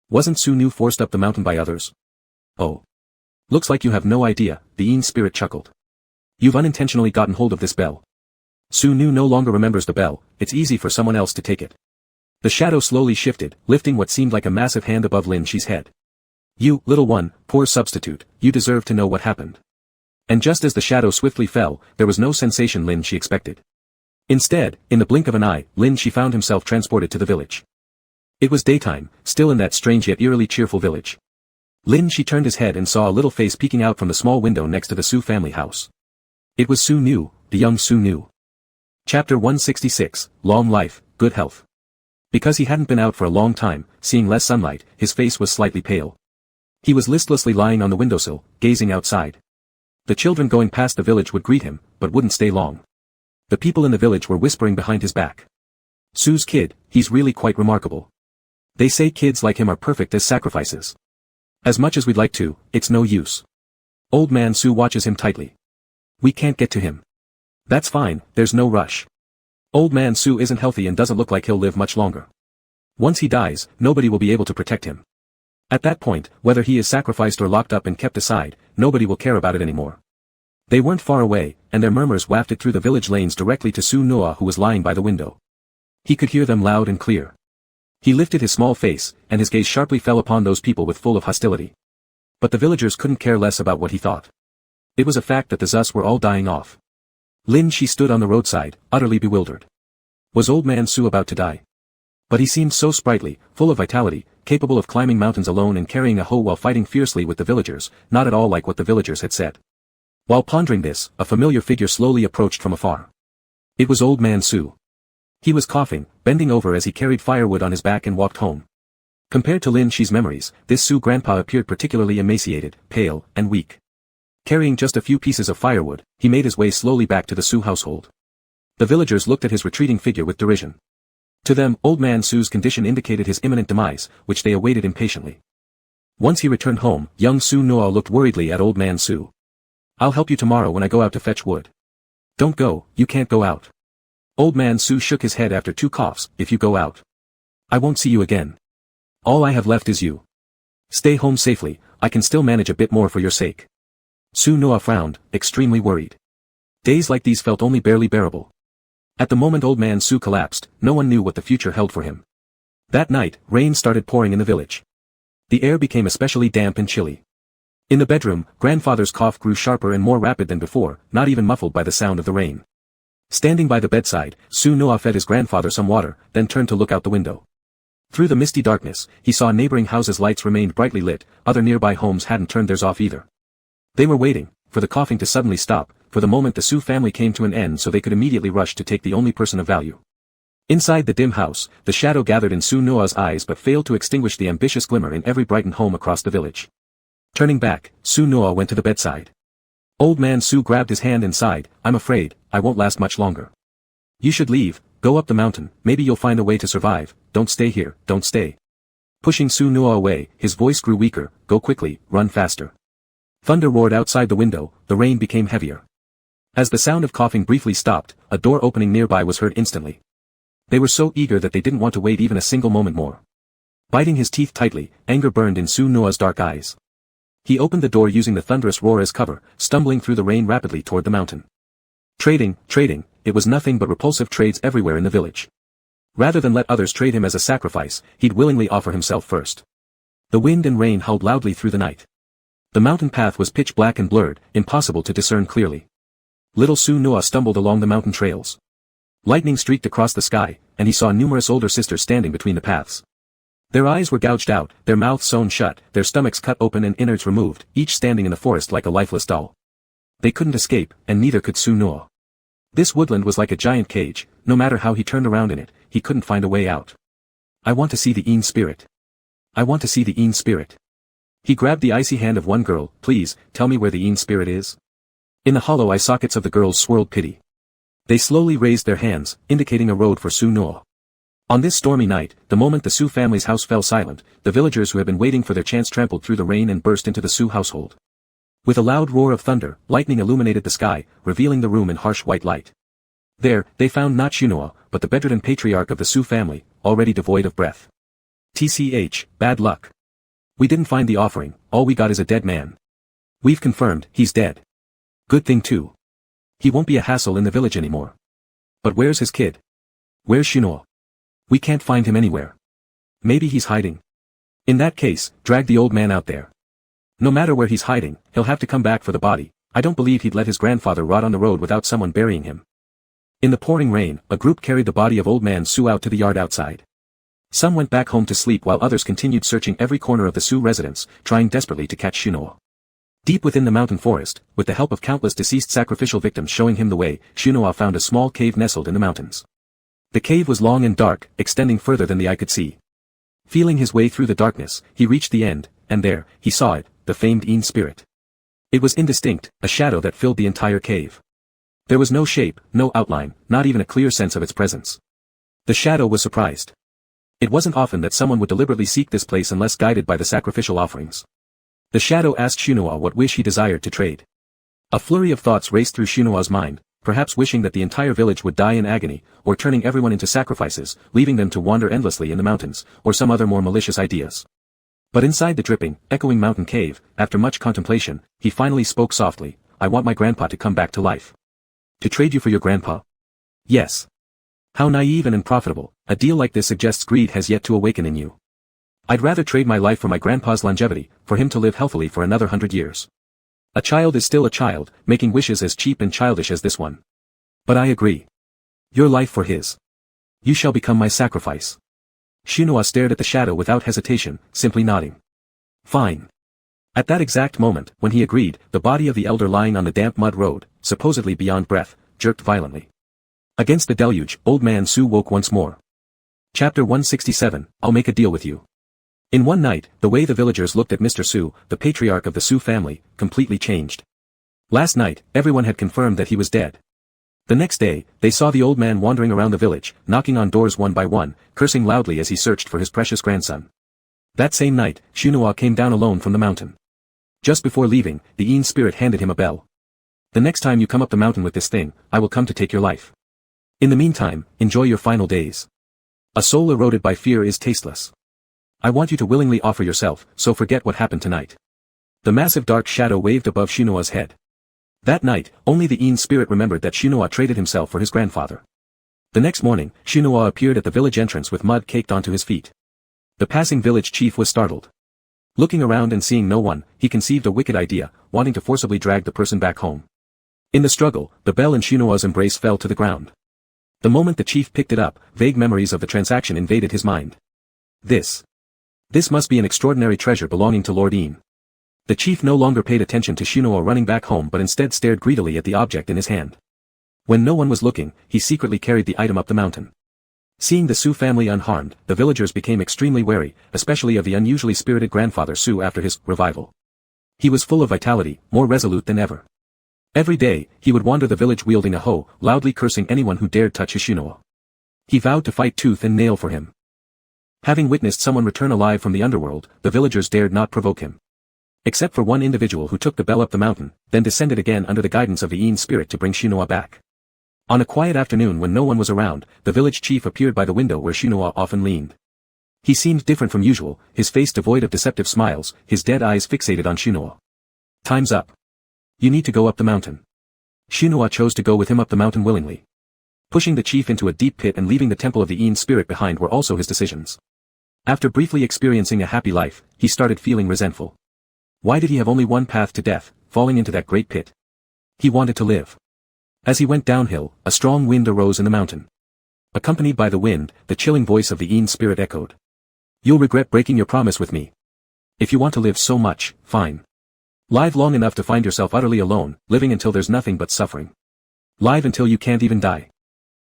[SPEAKER 1] Wasn't Su Nu forced up the mountain by others? "Oh. Looks like you have no idea," the Een spirit chuckled. "You've unintentionally gotten hold of this bell. Su Nu no longer remembers the bell, it's easy for someone else to take it." The shadow slowly shifted, lifting what seemed like a massive hand above Lin Shi's head. "You, little one, poor substitute, you deserve to know what happened." And just as the shadow swiftly fell, there was no sensation Lin Shi expected. Instead, in the blink of an eye, Lin Shi found himself transported to the village. It was daytime, still in that strange yet eerily cheerful village. Lin Shi turned his head and saw a little face peeking out from the small window next to the Su family house. It was Su Nu, the young Su Nu. Chapter 166, Long Life, Good Health. Because he hadn't been out for a long time, seeing less sunlight, his face was slightly pale. He was listlessly lying on the windowsill, gazing outside. The children going past the village would greet him, but wouldn't stay long. The people in the village were whispering behind his back. "Su's kid, he's really quite remarkable. They say kids like him are perfect as sacrifices. As much as we'd like to, it's no use. Old man Su watches him tightly. We can't get to him. That's fine, there's no rush. Old man Su isn't healthy and doesn't look like he'll live much longer. Once he dies, nobody will be able to protect him. At that point, whether he is sacrificed or locked up and kept aside, nobody will care about it anymore." They weren't far away, and their murmurs wafted through the village lanes directly to Su Noa, who was lying by the window. He could hear them loud and clear. He lifted his small face, and his gaze sharply fell upon those people with full of hostility. But the villagers couldn't care less about what he thought. It was a fact that the Zus were all dying off. Lin Shi stood on the roadside, utterly bewildered. Was old man Su about to die? But he seemed so sprightly, full of vitality, capable of climbing mountains alone and carrying a hoe while fighting fiercely with the villagers, not at all like what the villagers had said. While pondering this, a familiar figure slowly approached from afar. It was old man Su. He was coughing, bending over as he carried firewood on his back and walked home. Compared to Lin Shi's memories, this Su grandpa appeared particularly emaciated, pale, and weak. Carrying just a few pieces of firewood, he made his way slowly back to the Su household. The villagers looked at his retreating figure with derision. To them, old man Su's condition indicated his imminent demise, which they awaited impatiently. Once he returned home, young Su Noa looked worriedly at old man Su. "I'll help you tomorrow when I go out to fetch wood." "Don't go, you can't go out." Old man Su shook his head after 2 coughs. "If you go out, I won't see you again. All I have left is you. Stay home safely, I can still manage a bit more for your sake." Su Noa frowned, extremely worried. Days like these felt only barely bearable. At the moment old man Su collapsed, no one knew what the future held for him. That night, rain started pouring in the village. The air became especially damp and chilly. In the bedroom, grandfather's cough grew sharper and more rapid than before, not even muffled by the sound of the rain. Standing by the bedside, Su Noa fed his grandfather some water, then turned to look out the window. Through the misty darkness, he saw neighboring houses' lights remained brightly lit, other nearby homes hadn't turned theirs off either. They were waiting, for the coughing to suddenly stop, for the moment the Su family came to an end so they could immediately rush to take the only person of value. Inside the dim house, the shadow gathered in Su Noa's eyes but failed to extinguish the ambitious glimmer in every brightened home across the village. Turning back, Su Noa went to the bedside. Old man Su grabbed his hand and sighed, "I'm afraid, I won't last much longer. You should leave, go up the mountain, maybe you'll find a way to survive, don't stay here, don't stay." Pushing Su Noa away, his voice grew weaker, "Go quickly, run faster." Thunder roared outside the window, the rain became heavier. As the sound of coughing briefly stopped, a door opening nearby was heard instantly. They were so eager that they didn't want to wait even a single moment more. Biting his teeth tightly, anger burned in Su Noa's dark eyes. He opened the door using the thunderous roar as cover, stumbling through the rain rapidly toward the mountain. Trading, it was nothing but repulsive trades everywhere in the village. Rather than let others trade him as a sacrifice, he'd willingly offer himself first. The wind and rain howled loudly through the night. The mountain path was pitch black and blurred, impossible to discern clearly. Little Su Noa stumbled along the mountain trails. Lightning streaked across the sky, and he saw numerous older sisters standing between the paths. Their eyes were gouged out, their mouths sewn shut, their stomachs cut open and innards removed, each standing in the forest like a lifeless doll. They couldn't escape, and neither could Su Noa. This woodland was like a giant cage, no matter how he turned around in it, he couldn't find a way out. "I want to see the Een spirit. I want to see the Een spirit." He grabbed the icy hand of one girl. "Please, tell me where the Een spirit is." In the hollow eye sockets of the girls swirled pity. They slowly raised their hands, indicating a road for Su Noa. On this stormy night, the moment the Su family's house fell silent, the villagers who had been waiting for their chance trampled through the rain and burst into the Su household. With a loud roar of thunder, lightning illuminated the sky, revealing the room in harsh white light. There, they found not Su Noa, but the bedridden patriarch of the Su family, already devoid of breath. "TCH, bad luck. We didn't find the offering, all we got is a dead man. We've confirmed, he's dead. Good thing too. He won't be a hassle in the village anymore. But where's his kid? Where's Su Noa? We can't find him anywhere. Maybe he's hiding. In that case, drag the old man out there. No matter where he's hiding, he'll have to come back for the body. I don't believe he'd let his grandfather rot on the road without someone burying him." In the pouring rain, a group carried the body of old man Su out to the yard outside. Some went back home to sleep while others continued searching every corner of the Su residence, trying desperately to catch Su Noa. Deep within the mountain forest, with the help of countless deceased sacrificial victims showing him the way, Su Noa found a small cave nestled in the mountains. The cave was long and dark, extending further than the eye could see. Feeling his way through the darkness, he reached the end, and there, he saw it, the famed Een spirit. It was indistinct, a shadow that filled the entire cave. There was no shape, no outline, not even a clear sense of its presence. The shadow was surprised. It wasn't often that someone would deliberately seek this place unless guided by the sacrificial offerings. The shadow asked Su Noa what wish he desired to trade. A flurry of thoughts raced through Su Noa's mind, perhaps wishing that the entire village would die in agony, or turning everyone into sacrifices, leaving them to wander endlessly in the mountains, or some other more malicious ideas. But inside the dripping, echoing mountain cave, after much contemplation, he finally spoke softly, "I want my grandpa to come back to life." "To trade you for your grandpa?" "Yes." "How naive and unprofitable, a deal like this suggests greed has yet to awaken in you." I'd rather trade my life for my grandpa's longevity, for him to live healthily for another 100 years. A child is still a child, making wishes as cheap and childish as this one. But I agree. Your life for his. You shall become my sacrifice. Shinua stared at the shadow without hesitation, simply nodding. Fine. At that exact moment, when he agreed, the body of the elder lying on the damp mud road, supposedly beyond breath, jerked violently. Against the deluge, old man Su woke once more. Chapter 167, I'll make a deal with you. In one night, the way the villagers looked at Mr. Su, the patriarch of the Su family, completely changed. Last night, everyone had confirmed that he was dead. The next day, they saw the old man wandering around the village, knocking on doors one by one, cursing loudly as he searched for his precious grandson. That same night, Shinua came down alone from the mountain. Just before leaving, the Een spirit handed him a bell. The next time you come up the mountain with this thing, I will come to take your life. In the meantime, enjoy your final days. A soul eroded by fear is tasteless. I want you to willingly offer yourself, so forget what happened tonight. The massive dark shadow waved above Shinua's head. That night, only the Een spirit remembered that Shinua traded himself for his grandfather. The next morning, Shinua appeared at the village entrance with mud caked onto his feet. The passing village chief was startled. Looking around and seeing no one, he conceived a wicked idea, wanting to forcibly drag the person back home. In the struggle, the bell in Shinua's embrace fell to the ground. The moment the chief picked it up, vague memories of the transaction invaded his mind. This must be an extraordinary treasure belonging to Lord Een. The chief no longer paid attention to Shinua running back home but instead stared greedily at the object in his hand. When no one was looking, he secretly carried the item up the mountain. Seeing the Su family unharmed, the villagers became extremely wary, especially of the unusually spirited grandfather Su after his revival. He was full of vitality, more resolute than ever. Every day, he would wander the village wielding a hoe, loudly cursing anyone who dared touch his Shinua. He vowed to fight tooth and nail for him. Having witnessed someone return alive from the underworld, the villagers dared not provoke him. Except for one individual who took the bell up the mountain, then descended again under the guidance of the Een spirit to bring Shinua back. On a quiet afternoon when no one was around, the village chief appeared by the window where Shinua often leaned. He seemed different from usual, his face devoid of deceptive smiles, his dead eyes fixated on Shinua. Time's up. You need to go up the mountain. Shinua chose to go with him up the mountain willingly. Pushing the chief into a deep pit and leaving the temple of the Een spirit behind were also his decisions. After briefly experiencing a happy life, he started feeling resentful. Why did he have only one path to death, falling into that great pit? He wanted to live. As he went downhill, a strong wind arose in the mountain. Accompanied by the wind, the chilling voice of the Een spirit echoed. You'll regret breaking your promise with me. If you want to live so much, fine. Live long enough to find yourself utterly alone, living until there's nothing but suffering. Live until you can't even die.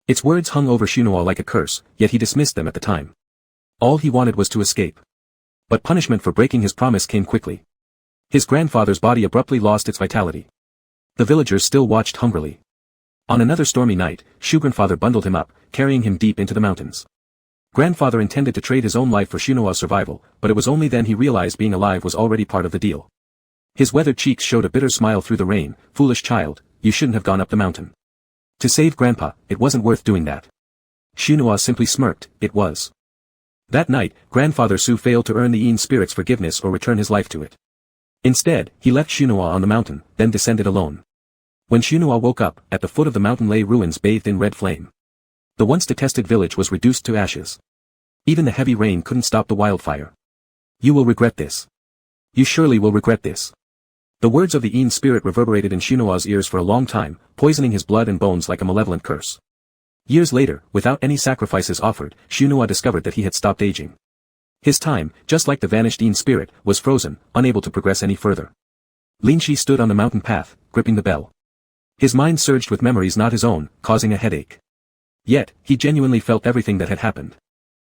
[SPEAKER 1] Its words hung over Shinua like a curse, yet he dismissed them at the time. All he wanted was to escape. But punishment for breaking his promise came quickly. His grandfather's body abruptly lost its vitality. The villagers still watched hungrily. On another stormy night, Grandfather bundled him up, carrying him deep into the mountains. Grandfather intended to trade his own life for Shinua's survival, but it was only then he realized being alive was already part of the deal. His weathered cheeks showed a bitter smile through the rain. Foolish child, you shouldn't have gone up the mountain. To save Grandpa, it wasn't worth doing that. Shinua simply smirked, it was. That night, Grandfather Su failed to earn the Een spirit's forgiveness or return his life to it. Instead, he left Shinua on the mountain, then descended alone. When Shinua woke up, at the foot of the mountain lay ruins bathed in red flame. The once detested village was reduced to ashes. Even the heavy rain couldn't stop the wildfire. You will regret this. You surely will regret this. The words of the Een spirit reverberated in Shinua's ears for a long time, poisoning his blood and bones like a malevolent curse. Years later, without any sacrifices offered, Shinua discovered that he had stopped aging. His time, just like the vanished Een spirit, was frozen, unable to progress any further. Linshi stood on the mountain path, gripping the bell. His mind surged with memories not his own, causing a headache. Yet, he genuinely felt everything that had happened.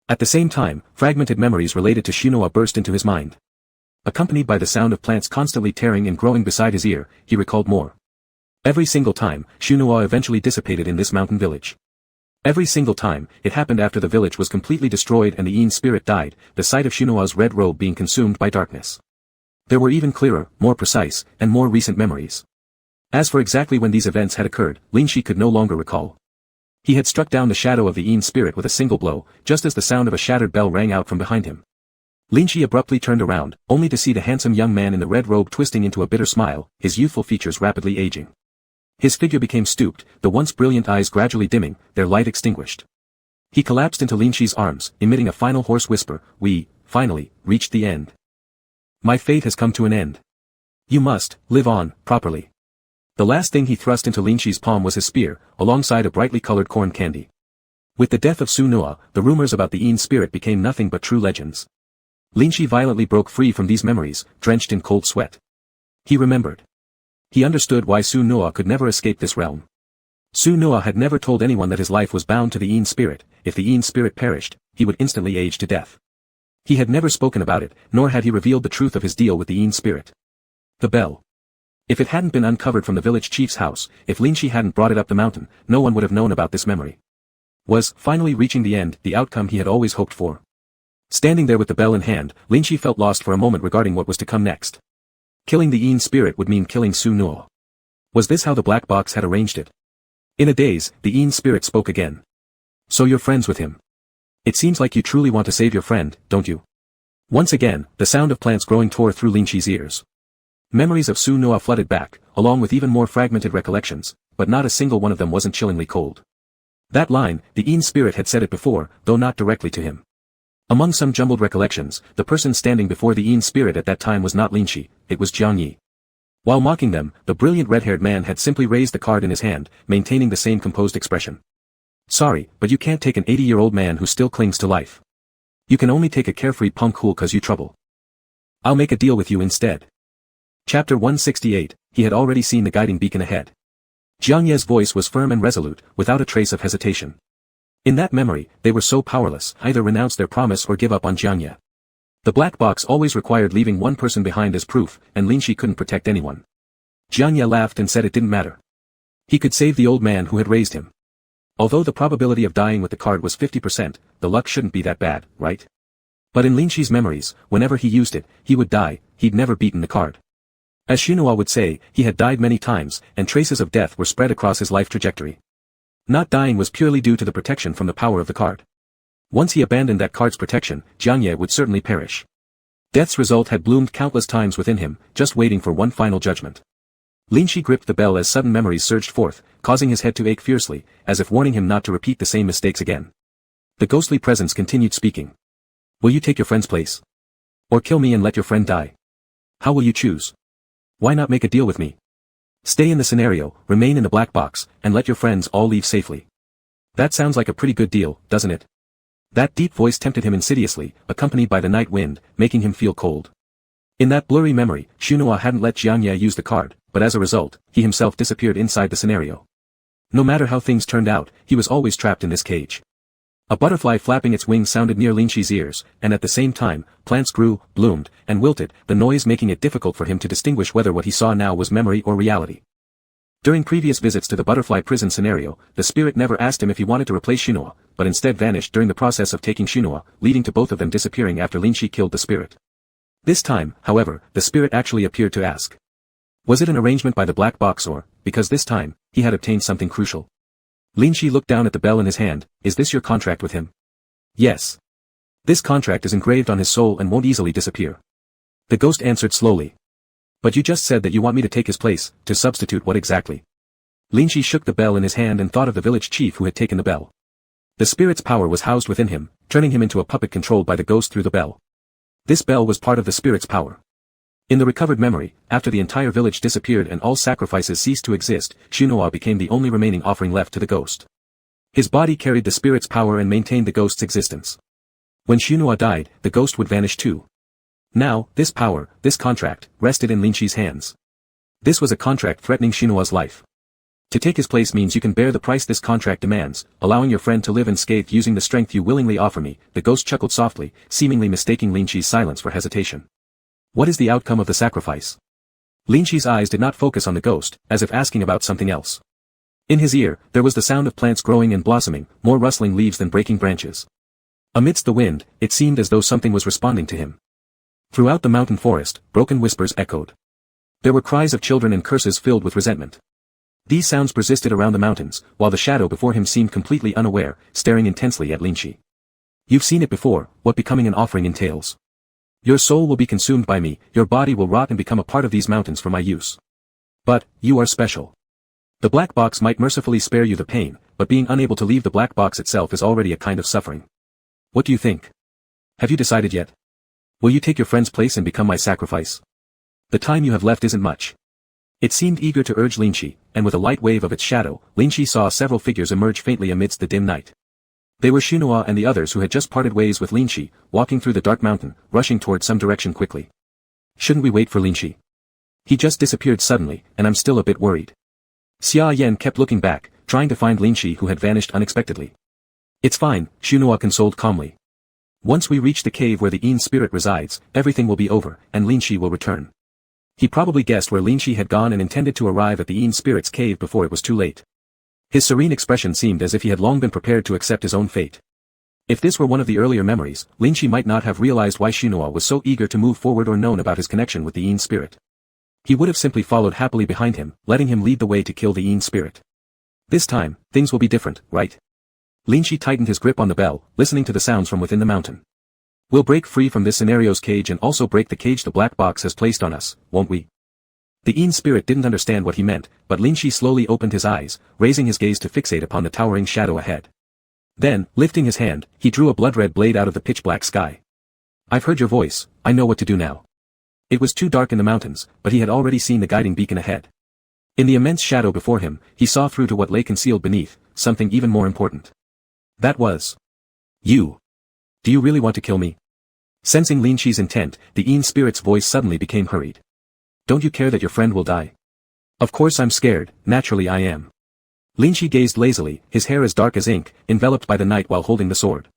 [SPEAKER 1] At the same time, fragmented memories related to Shinua burst into his mind. Accompanied by the sound of plants constantly tearing and growing beside his ear, he recalled more. Every single time, Shinua eventually dissipated in this mountain village. Every single time, it happened after the village was completely destroyed and the Een spirit died, the sight of Shinua's red robe being consumed by darkness. There were even clearer, more precise, and more recent memories. As for exactly when these events had occurred, Linshi could no longer recall. He had struck down the shadow of the Een spirit with a single blow, just as the sound of a shattered bell rang out from behind him. Linshi abruptly turned around, only to see the handsome young man in the red robe twisting into a bitter smile, his youthful features rapidly aging. His figure became stooped, the once brilliant eyes gradually dimming, their light extinguished. He collapsed into Linshi's arms, emitting a final hoarse whisper, "We, finally, reached the end. My fate has come to an end. You must live on, properly. The last thing he thrust into Lin Shi's palm was his spear, alongside a brightly colored corn candy. With the death of Su Nuo, the rumors about the Yin spirit became nothing but true legends. Lin Shi violently broke free from these memories, drenched in cold sweat. He remembered. He understood why Su Nuo could never escape this realm. Su Nuo had never told anyone that his life was bound to the Yin spirit. If the Yin spirit perished, he would instantly age to death. He had never spoken about it, nor had he revealed the truth of his deal with the Yin spirit. The bell. If it hadn't been uncovered from the village chief's house, if Lin Shi hadn't brought it up the mountain, no one would have known about this memory. Was, finally reaching the end, the outcome he had always hoped for. Standing there with the bell in hand, Lin Shi felt lost for a moment regarding what was to come next. Killing the Yin spirit would mean killing Su Nuo. Was this how the black box had arranged it? In a daze, the Yin spirit spoke again. So you're friends with him. It seems like you truly want to save your friend, don't you? Once again, the sound of plants growing tore through Lin Shi's ears. Memories of Su Nuo flooded back, along with even more fragmented recollections, but not a single one of them wasn't chillingly cold. That line, the Yin spirit had said it before, though not directly to him. Among some jumbled recollections, the person standing before the Yin spirit at that time was not Lin Shi, it was Jiang Yi. While mocking them, the brilliant red-haired man had simply raised the card in his hand, maintaining the same composed expression. Sorry, but you can't take an 80-year-old man who still clings to life. You can only take a carefree punk who'll cause you trouble. I'll make a deal with you instead. Chapter 168, he had already seen the guiding beacon ahead. Jiang Ye's voice was firm and resolute, without a trace of hesitation. In that memory, they were so powerless, either renounce their promise or give up on Jiang Ye. The black box always required leaving one person behind as proof, and Lin Shi couldn't protect anyone. Jiang Ye laughed and said it didn't matter. He could save the old man who had raised him. Although the probability of dying with the card was 50%, the luck shouldn't be that bad, right? But in Lin Shi's memories, whenever he used it, he would die, he'd never beaten the card. As Xunhua would say, he had died many times, and traces of death were spread across his life trajectory. Not dying was purely due to the protection from the power of the card. Once he abandoned that card's protection, Jiang Ye would certainly perish. Death's result had bloomed countless times within him, just waiting for one final judgment. Lin Shi gripped the bell as sudden memories surged forth, causing his head to ache fiercely, as if warning him not to repeat the same mistakes again. The ghostly presence continued speaking. Will you take your friend's place? Or kill me and let your friend die? How will you choose? Why not make a deal with me? Stay in the scenario, remain in the black box, and let your friends all leave safely. That sounds like a pretty good deal, doesn't it? That deep voice tempted him insidiously, accompanied by the night wind, making him feel cold. In that blurry memory, Xunhua hadn't let Jiang Ye use the card, but as a result, he himself disappeared inside the scenario. No matter how things turned out, he was always trapped in this cage. A butterfly flapping its wings sounded near Lin Shi's ears, and at the same time, plants grew, bloomed, and wilted, the noise making it difficult for him to distinguish whether what he saw now was memory or reality. During previous visits to the butterfly prison scenario, the spirit never asked him if he wanted to replace Xunhua, but instead vanished during the process of taking Xunhua, leading to both of them disappearing after Lin Shi killed the spirit. This time, however, the spirit actually appeared to ask. Was it an arrangement by the black box or, because this time, he had obtained something crucial? Lin Shi looked down at the bell in his hand. Is this your contract with him? Yes. This contract is engraved on his soul and won't easily disappear. The ghost answered slowly. But you just said that you want me to take his place, to substitute what exactly? Lin Shi shook the bell in his hand and thought of the village chief who had taken the bell. The spirit's power was housed within him, turning him into a puppet controlled by the ghost through the bell. This bell was part of the spirit's power. In the recovered memory, after the entire village disappeared and all sacrifices ceased to exist, Xunhua became the only remaining offering left to the ghost. His body carried the spirit's power and maintained the ghost's existence. When Xunhua died, the ghost would vanish too. Now, this power, this contract, rested in Lin Shi's hands. This was a contract threatening Xunhua's life. To take his place means you can bear the price this contract demands, allowing your friend to live unscathed using the strength you willingly offer me. The ghost chuckled softly, seemingly mistaking Lin Shi's silence for hesitation. What is the outcome of the sacrifice? Lin Shi's eyes did not focus on the ghost, as if asking about something else. In his ear, there was the sound of plants growing and blossoming, more rustling leaves than breaking branches. Amidst the wind, it seemed as though something was responding to him. Throughout the mountain forest, broken whispers echoed. There were cries of children and curses filled with resentment. These sounds persisted around the mountains, while the shadow before him seemed completely unaware, staring intensely at Lin Shi. You've seen it before, what becoming an offering entails. Your soul will be consumed by me, your body will rot and become a part of these mountains for my use. But, you are special. The black box might mercifully spare you the pain, but being unable to leave the black box itself is already a kind of suffering. What do you think? Have you decided yet? Will you take your friend's place and become my sacrifice? The time you have left isn't much. It seemed eager to urge Linshi, and with a light wave of its shadow, Linshi saw several figures emerge faintly amidst the dim night. They were Shinua and the others who had just parted ways with Linshi, walking through the dark mountain, rushing toward some direction quickly. Shouldn't we wait for Linshi? He just disappeared suddenly, and I'm still a bit worried. Xia Yan kept looking back, trying to find Linshi who had vanished unexpectedly. It's fine, Shinua consoled calmly. Once we reach the cave where the Een spirit resides, everything will be over, and Linshi will return. He probably guessed where Linshi had gone and intended to arrive at the Een spirit's cave before it was too late. His serene expression seemed as if he had long been prepared to accept his own fate. If this were one of the earlier memories, Linshi might not have realized why Shinua was so eager to move forward or known about his connection with the Een spirit. He would have simply followed happily behind him, letting him lead the way to kill the Een spirit. This time, things will be different, right? Linshi tightened his grip on the bell, listening to the sounds from within the mountain. We'll break free from this scenario's cage and also break the cage the black box has placed on us, won't we? The Een spirit didn't understand what he meant, but Linshi slowly opened his eyes, raising his gaze to fixate upon the towering shadow ahead. Then, lifting his hand, he drew a blood-red blade out of the pitch-black sky. I've heard your voice, I know what to do now. It was too dark in the mountains, but he had already seen the guiding beacon ahead. In the immense shadow before him, he saw through to what lay concealed beneath, something even more important. That was... You. Do you really want to kill me? Sensing Linshi's intent, the Een spirit's voice suddenly became hurried. Don't you care that your friend will die? Of course I'm scared, naturally I am. Linshi gazed lazily, his hair as dark as ink, enveloped by the night while holding the sword.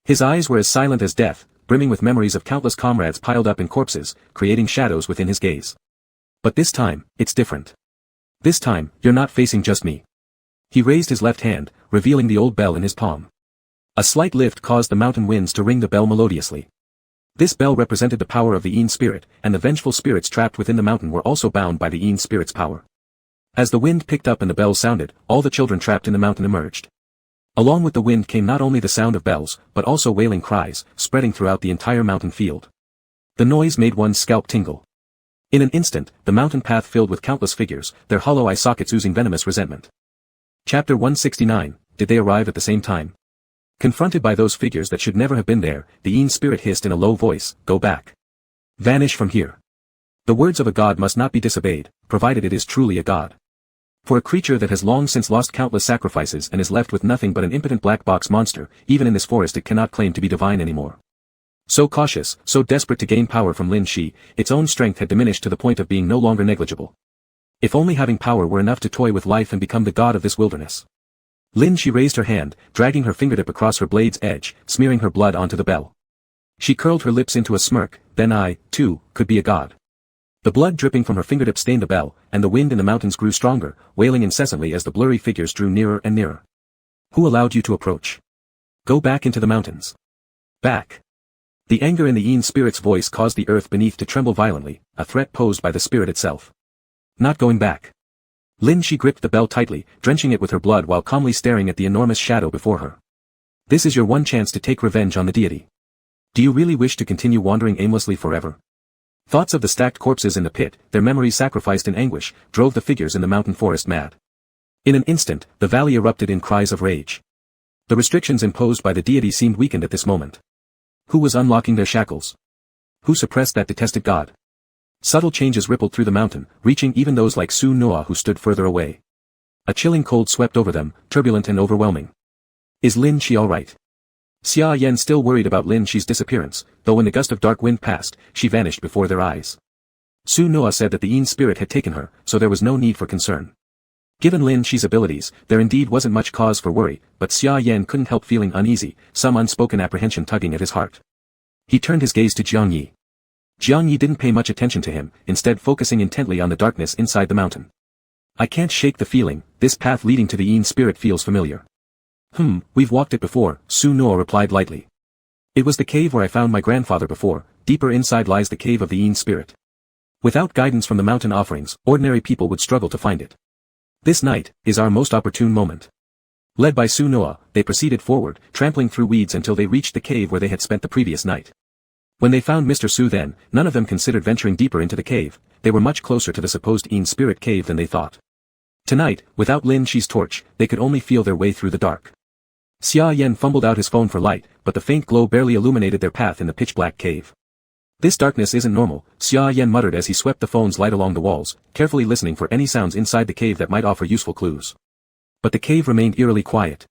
[SPEAKER 1] His eyes were as silent as death, brimming with memories of countless comrades piled up in corpses, creating shadows within his gaze. But this time, it's different. This time, you're not facing just me. He raised his left hand, revealing the old bell in his palm. A slight lift caused the mountain winds to ring the bell melodiously. This bell represented the power of the Een spirit, and the vengeful spirits trapped within the mountain were also bound by the Een spirit's power. As the wind picked up and the bells sounded, all the children trapped in the mountain emerged. Along with the wind came not only the sound of bells, but also wailing cries, spreading throughout the entire mountain field. The noise made one's scalp tingle. In an instant, the mountain path filled with countless figures, their hollow eye sockets oozing venomous resentment. Chapter 169, Did they arrive at the same time? Confronted by those figures that should never have been there, the Een spirit hissed in a low voice, Go back. Vanish from here. The words of a god must not be disobeyed, provided it is truly a god. For a creature that has long since lost countless sacrifices and is left with nothing but an impotent black box monster, even in this forest it cannot claim to be divine anymore. So cautious, so desperate to gain power from Lin Shi, its own strength had diminished to the point of being no longer negligible. If only having power were enough to toy with life and become the god of this wilderness. Lin Shi raised her hand, dragging her fingertip across her blade's edge, smearing her blood onto the bell. She curled her lips into a smirk, then I, too, could be a god. The blood dripping from her fingertip stained the bell, and the wind in the mountains grew stronger, wailing incessantly as the blurry figures drew nearer and nearer. Who allowed you to approach? Go back into the mountains. Back. The anger in the Een spirit's voice caused the earth beneath to tremble violently, a threat posed by the spirit itself. Not going back. Lin Shi gripped the bell tightly, drenching it with her blood while calmly staring at the enormous shadow before her. This is your one chance to take revenge on the deity. Do you really wish to continue wandering aimlessly forever? Thoughts of the stacked corpses in the pit, their memories sacrificed in anguish, drove the figures in the mountain forest mad. In an instant, the valley erupted in cries of rage. The restrictions imposed by the deity seemed weakened at this moment. Who was unlocking their shackles? Who suppressed that detested god? Subtle changes rippled through the mountain, reaching even those like Su Noa who stood further away. A chilling cold swept over them, turbulent and overwhelming. Is Lin Shi alright? Xia Yan still worried about Lin Shi's disappearance, though when the gust of dark wind passed, she vanished before their eyes. Su Noa said that the Een spirit had taken her, so there was no need for concern. Given Lin Shi's abilities, there indeed wasn't much cause for worry, but Xia Yan couldn't help feeling uneasy, some unspoken apprehension tugging at his heart. He turned his gaze to Jiang Yi. Jiang Yi didn't pay much attention to him, instead focusing intently on the darkness inside the mountain. I can't shake the feeling, this path leading to the Een spirit feels familiar. We've walked it before, Su Noa replied lightly. It was the cave where I found my grandfather before, deeper inside lies the cave of the Een spirit. Without guidance from the mountain offerings, ordinary people would struggle to find it. This night is our most opportune moment. Led by Su Noa, they proceeded forward, trampling through weeds until they reached the cave where they had spent the previous night. When they found Mr. Su then, none of them considered venturing deeper into the cave, they were much closer to the supposed Een spirit cave than they thought. Tonight, without Lin Shi's torch, they could only feel their way through the dark. Xia Yan fumbled out his phone for light, but the faint glow barely illuminated their path in the pitch-black cave. This darkness isn't normal, Xia Yan muttered as he swept the phone's light along the walls, carefully listening for any sounds inside the cave that might offer useful clues. But the cave remained eerily quiet.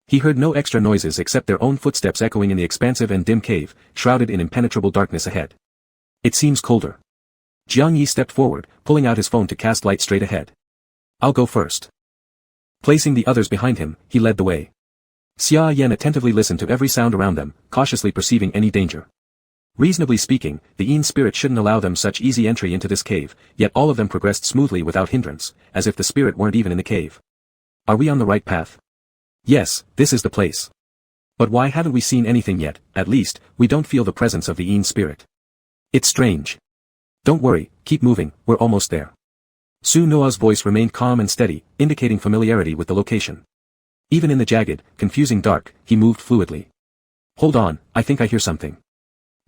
[SPEAKER 1] He heard no extra noises except their own footsteps echoing in the expansive and dim cave, shrouded in impenetrable darkness ahead. It seems colder. Jiang Yi stepped forward, pulling out his phone to cast light straight ahead. I'll go first. Placing the others behind him, he led the way. Xia Yan attentively listened to every sound around them, cautiously perceiving any danger. Reasonably speaking, the Yin spirit shouldn't allow them such easy entry into this cave, yet all of them progressed smoothly without hindrance, as if the spirit weren't even in the cave. Are we on the right path? Yes, this is the place. But why haven't we seen anything yet? At least, we don't feel the presence of the Yin spirit. It's strange. Don't worry, keep moving, we're almost there. Su Noa's voice remained calm and steady, indicating familiarity with the location. Even in the jagged, confusing dark, he moved fluidly. Hold on, I think I hear something.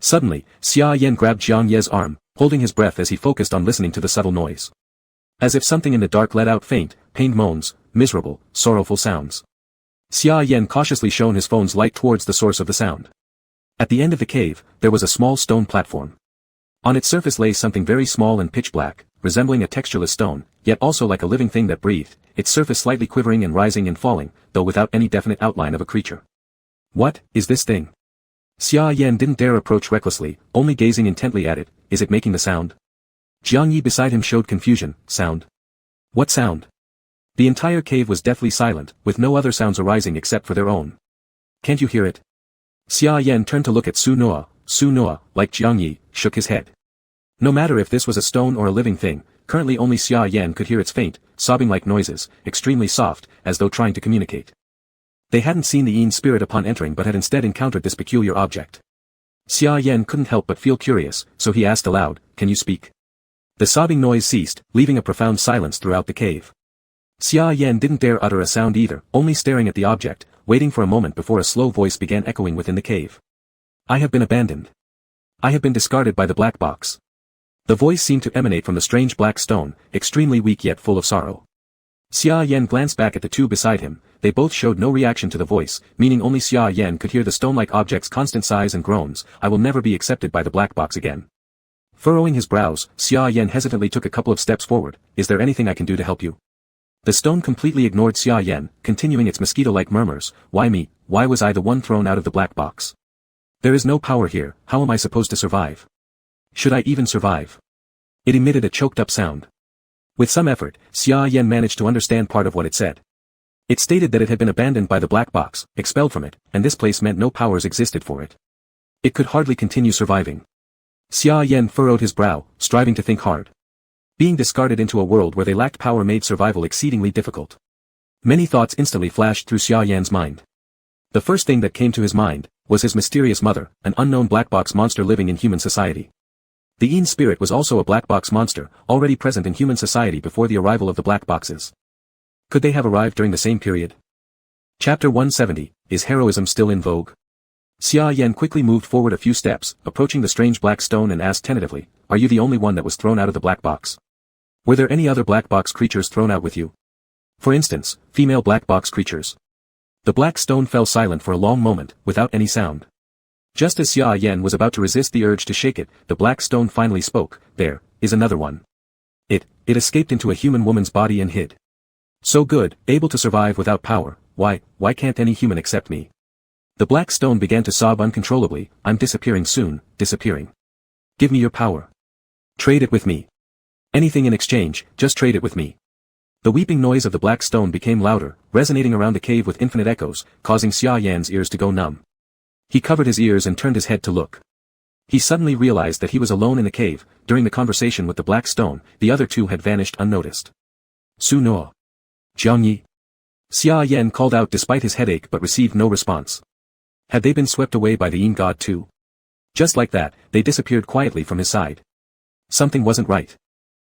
[SPEAKER 1] Suddenly, Xia Yan grabbed Jiang Ye's arm, holding his breath as he focused on listening to the subtle noise. As if something in the dark let out faint, pained moans, miserable, sorrowful sounds. Xia Yan cautiously shone his phone's light towards the source of the sound. At the end of the cave, there was a small stone platform. On its surface lay something very small and pitch black, resembling a textureless stone, yet also like a living thing that breathed, its surface slightly quivering and rising and falling, though without any definite outline of a creature. What is this thing? Xia Yan didn't dare approach recklessly, only gazing intently at it. Is it making the sound? Jiang Yi beside him showed confusion. Sound? What sound? The entire cave was deathly silent, with no other sounds arising except for their own. Can't you hear it? Xia Yan turned to look at Su Noa. Su Noa, like Jiang Yi, shook his head. No matter if this was a stone or a living thing, currently only Xia Yan could hear its faint, sobbing-like noises, extremely soft, as though trying to communicate. They hadn't seen the Yin spirit upon entering but had instead encountered this peculiar object. Xia Yan couldn't help but feel curious, so he asked aloud, "Can you speak?" The sobbing noise ceased, leaving a profound silence throughout the cave. Xia Yan didn't dare utter a sound either, only staring at the object, waiting for a moment before a slow voice began echoing within the cave. I have been abandoned. I have been discarded by the black box. The voice seemed to emanate from the strange black stone, extremely weak yet full of sorrow. Xia Yan glanced back at the two beside him. They both showed no reaction to the voice, meaning only Xia Yan could hear the stone-like object's constant sighs and groans. I will never be accepted by the black box again. Furrowing his brows, Xia Yan hesitantly took a couple of steps forward. Is there anything I can do to help you? The stone completely ignored Xia Yan, continuing its mosquito-like murmurs. Why me? Why was I the one thrown out of the black box? There is no power here. How am I supposed to survive? Should I even survive? It emitted a choked-up sound. With some effort, Xia Yan managed to understand part of what it said. It stated that it had been abandoned by the black box, expelled from it, and this place meant no powers existed for it. It could hardly continue surviving. Xia Yan furrowed his brow, striving to think hard. Being discarded into a world where they lacked power made survival exceedingly difficult. Many thoughts instantly flashed through Xia Yan's mind. The first thing that came to his mind was his mysterious mother, an unknown black box monster living in human society. The Yin spirit was also a black box monster, already present in human society before the arrival of the black boxes. Could they have arrived during the same period? Chapter 170, Is Heroism Still in Vogue? Xia Yan quickly moved forward a few steps, approaching the strange black stone and asked tentatively, Are you the only one that was thrown out of the black box? Were there any other black box creatures thrown out with you? For instance, female black box creatures. The black stone fell silent for a long moment, without any sound. Just as Xia Yan was about to resist the urge to shake it, the black stone finally spoke. There is another one. It escaped into a human woman's body and hid. So good, able to survive without power. Why can't any human accept me? The black stone began to sob uncontrollably. I'm disappearing soon, disappearing. Give me your power. Trade it with me. Anything in exchange, just trade it with me. The weeping noise of the black stone became louder, resonating around the cave with infinite echoes, causing Xia Yan's ears to go numb. He covered his ears and turned his head to look. He suddenly realized that he was alone in the cave. During the conversation with the black stone, the other two had vanished unnoticed. Su Noa. Jiang Yi. Xia Yan called out despite his headache but received no response. Had they been swept away by the Yin god too? Just like that, they disappeared quietly from his side. Something wasn't right.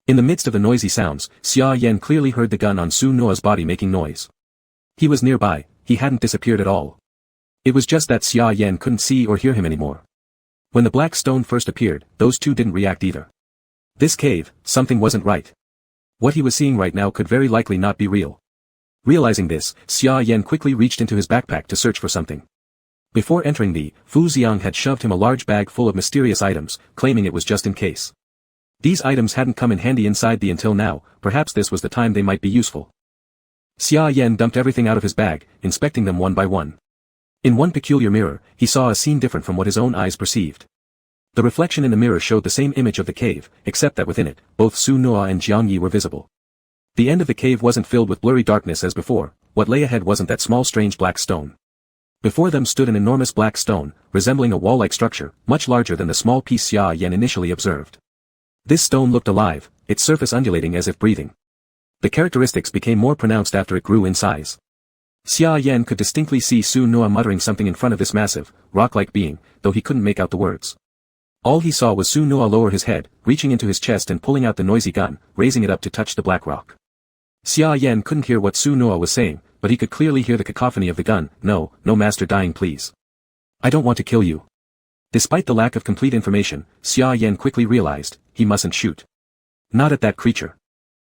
[SPEAKER 1] In the midst of the noisy sounds, Xia Yan clearly heard the gun on Su Noa's body making noise. He was nearby, he hadn't disappeared at all. It was just that Xia Yan couldn't see or hear him anymore. When the black stone first appeared, those two didn't react either. This cave, something wasn't right. What he was seeing right now could very likely not be real. Realizing this, Xia Yan quickly reached into his backpack to search for something. Before entering the, Fu Xiang had shoved him a large bag full of mysterious items, claiming it was just in case. These items hadn't come in handy inside the until now, perhaps this was the time they might be useful. Xia Yan dumped everything out of his bag, inspecting them one by one. In one peculiar mirror, he saw a scene different from what his own eyes perceived. The reflection in the mirror showed the same image of the cave, except that within it, both Su Nuo and Jiang Yi were visible. The end of the cave wasn't filled with blurry darkness as before, what lay ahead wasn't that small strange black stone. Before them stood an enormous black stone, resembling a wall-like structure, much larger than the small piece Xia Yan initially observed. This stone looked alive, its surface undulating as if breathing. The characteristics became more pronounced after it grew in size. Xia Yan could distinctly see Su Nuo muttering something in front of this massive, rock-like being, though he couldn't make out the words. All he saw was Su Nuo lower his head, reaching into his chest and pulling out the noisy gun, raising it up to touch the black rock. Xia Yan couldn't hear what Su Nuo was saying, but he could clearly hear the cacophony of the gun. No master dying please. I don't want to kill you. Despite the lack of complete information, Xia Yan quickly realized, he mustn't shoot. Not at that creature.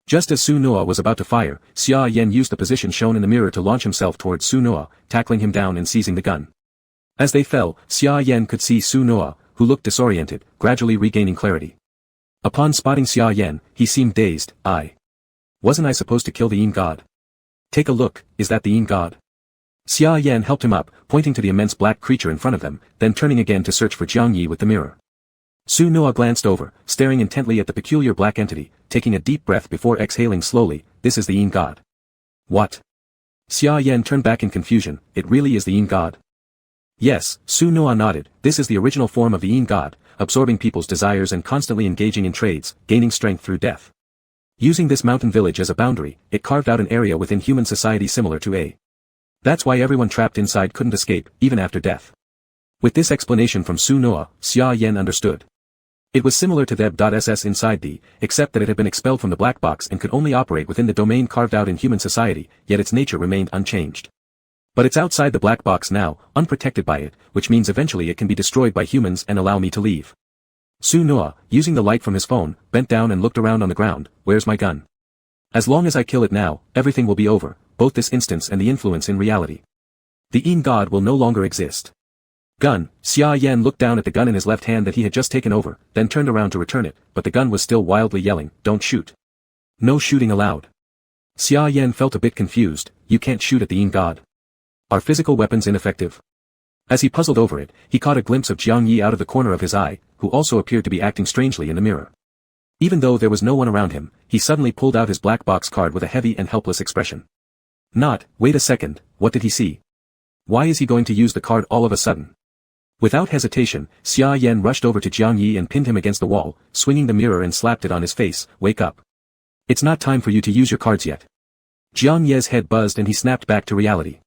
[SPEAKER 1] Just as Su Nuo was about to fire, Xia Yan used the position shown in the mirror to launch himself towards Su Nuo, tackling him down and seizing the gun. As they fell, Xia Yan could see Su Nuo, who looked disoriented, gradually regaining clarity. Upon spotting Xia Yan, he seemed dazed. Wasn't I supposed to kill the Yin god? Take a look, is that the Yin god? Xia Yan helped him up, pointing to the immense black creature in front of them, then turning again to search for Jiang Yi with the mirror. Su Nuo glanced over, staring intently at the peculiar black entity, taking a deep breath before exhaling slowly. This is the Yin god. What? Xia Yan turned back in confusion. It really is the Yin god? Yes, Su Nuo nodded. This is the original form of the Yin god, absorbing people's desires and constantly engaging in trades, gaining strength through death. Using this mountain village as a boundary, it carved out an area within human society similar to a. That's why everyone trapped inside couldn't escape, even after death. With this explanation from Su Nuo, Xia Yan understood. It was similar to the inside the, except that it had been expelled from the black box and could only operate within the domain carved out in human society, yet its nature remained unchanged. But it's outside the black box now, unprotected by it, which means eventually it can be destroyed by humans and allow me to leave. Su Nuo, using the light from his phone, bent down and looked around on the ground. Where's my gun? As long as I kill it now, everything will be over, both this instance and the influence in reality. The Yin god will no longer exist. Gun. Xia Yan looked down at the gun in his left hand that he had just taken over, then turned around to return it, but the gun was still wildly yelling, don't shoot. No shooting allowed. Xia Yan felt a bit confused. You can't shoot at the Yin god. Are physical weapons ineffective? As he puzzled over it, he caught a glimpse of Jiang Yi out of the corner of his eye, who also appeared to be acting strangely in the mirror. Even though there was no one around him, he suddenly pulled out his black box card with a heavy and helpless expression. Wait a second, what did he see? Why is he going to use the card all of a sudden? Without hesitation, Xia Yan rushed over to Jiang Yi and pinned him against the wall, swinging the mirror and slapped it on his face. Wake up. It's not time for you to use your cards yet. Jiang Yi's head buzzed and he snapped back to reality.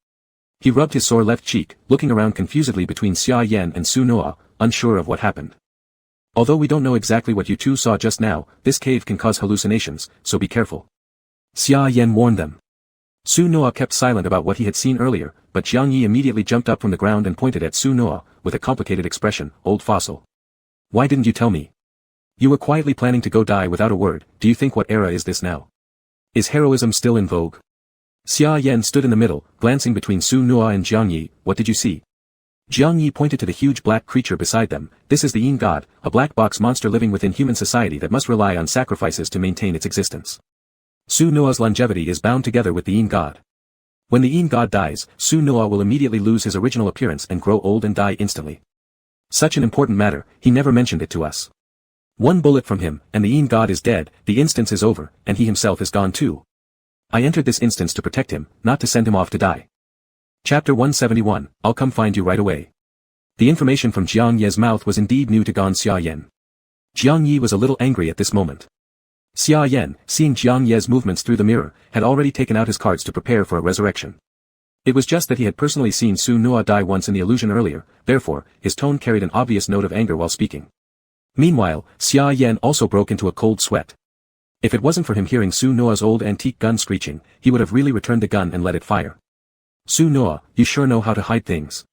[SPEAKER 1] He rubbed his sore left cheek, looking around confusedly between Xia Yan and Su Nuo, unsure of what happened. Although we don't know exactly what you two saw just now, this cave can cause hallucinations, so be careful. Xia Yan warned them. Su Nuo kept silent about what he had seen earlier, but Jiang Yi immediately jumped up from the ground and pointed at Su Nuo, with a complicated expression. Old fossil. Why didn't you tell me? You were quietly planning to go die without a word. Do you think what era is this now? Is heroism still in vogue? Xia Yan stood in the middle, glancing between Su Nuo and Jiang Yi. What did you see? Jiang Yi pointed to the huge black creature beside them. This is the Yin god, a black box monster living within human society that must rely on sacrifices to maintain its existence. Su Nuo's longevity is bound together with the Yin god. When the Yin god dies, Su Nuo will immediately lose his original appearance and grow old and die instantly. Such an important matter, he never mentioned it to us. One bullet from him, and the Yin god is dead, the instance is over, and he himself is gone too. I entered this instance to protect him, not to send him off to die. Chapter 171, I'll come find you right away. The information from Jiang Yi's mouth was indeed new to Gan Xia Yan. Jiang Yi was a little angry at this moment. Xia Yan, seeing Jiang Yi's movements through the mirror, had already taken out his cards to prepare for a resurrection. It was just that he had personally seen Su Nuo die once in the illusion earlier, therefore, his tone carried an obvious note of anger while speaking. Meanwhile, Xia Yan also broke into a cold sweat. If it wasn't for him hearing Su Nuo's old antique gun screeching, he would have really returned the gun and let it fire. Su Nuo, you sure know how to hide things.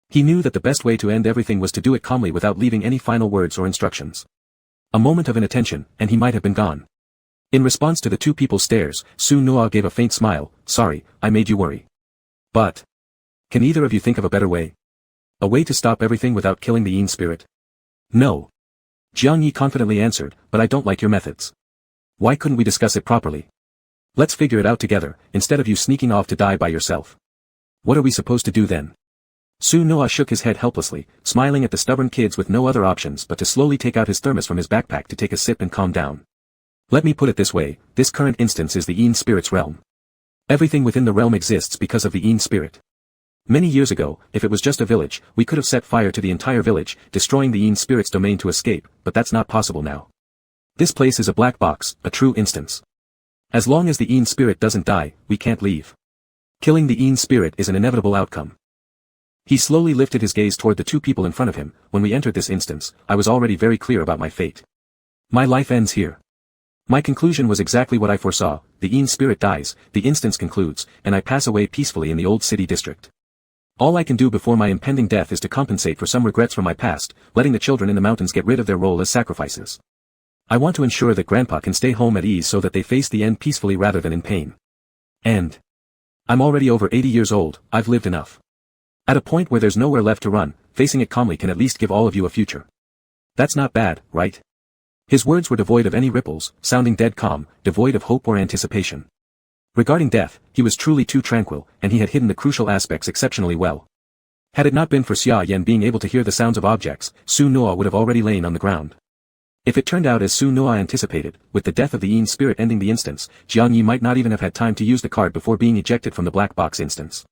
[SPEAKER 1] He knew that the best way to end everything was to do it calmly without leaving any final words or instructions. A moment of inattention, and he might have been gone. In response to the two people's stares, Su Nuo gave a faint smile. Sorry, I made you worry. But can either of you think of a better way? A way to stop everything without killing the Yin spirit? No. Jiang Yi confidently answered, but I don't like your methods. Why couldn't we discuss it properly? Let's figure it out together, instead of you sneaking off to die by yourself. What are we supposed to do then? Su Noa shook his head helplessly, smiling at the stubborn kids with no other options but to slowly take out his thermos from his backpack to take a sip and calm down. Let me put it this way, this current instance is the Yin spirit's realm. Everything within the realm exists because of the Yin spirit. Many years ago, if it was just a village, we could have set fire to the entire village, destroying the Yin spirit's domain to escape, but that's not possible now. This place is a black box, a true instance. As long as the Yin spirit doesn't die, we can't leave. Killing the Yin spirit is an inevitable outcome. He slowly lifted his gaze toward the two people in front of him. When we entered this instance, I was already very clear about my fate. My life ends here. My conclusion was exactly what I foresaw, the Yin spirit dies, the instance concludes, and I pass away peacefully in the old city district. All I can do before my impending death is to compensate for some regrets from my past, letting the children in the mountains get rid of their role as sacrifices. I want to ensure that Grandpa can stay home at ease so that they face the end peacefully rather than in pain. And I'm already over 80 years old, I've lived enough. At a point where there's nowhere left to run, facing it calmly can at least give all of you a future. That's not bad, right? His words were devoid of any ripples, sounding dead calm, devoid of hope or anticipation. Regarding death, he was truly too tranquil, and he had hidden the crucial aspects exceptionally well. Had it not been for Xia Yan being able to hear the sounds of objects, Su Noa would have already lain on the ground. If it turned out as Su Noa anticipated, with the death of the Yin spirit ending the instance, Jiang Yi might not even have had time to use the card before being ejected from the black box instance.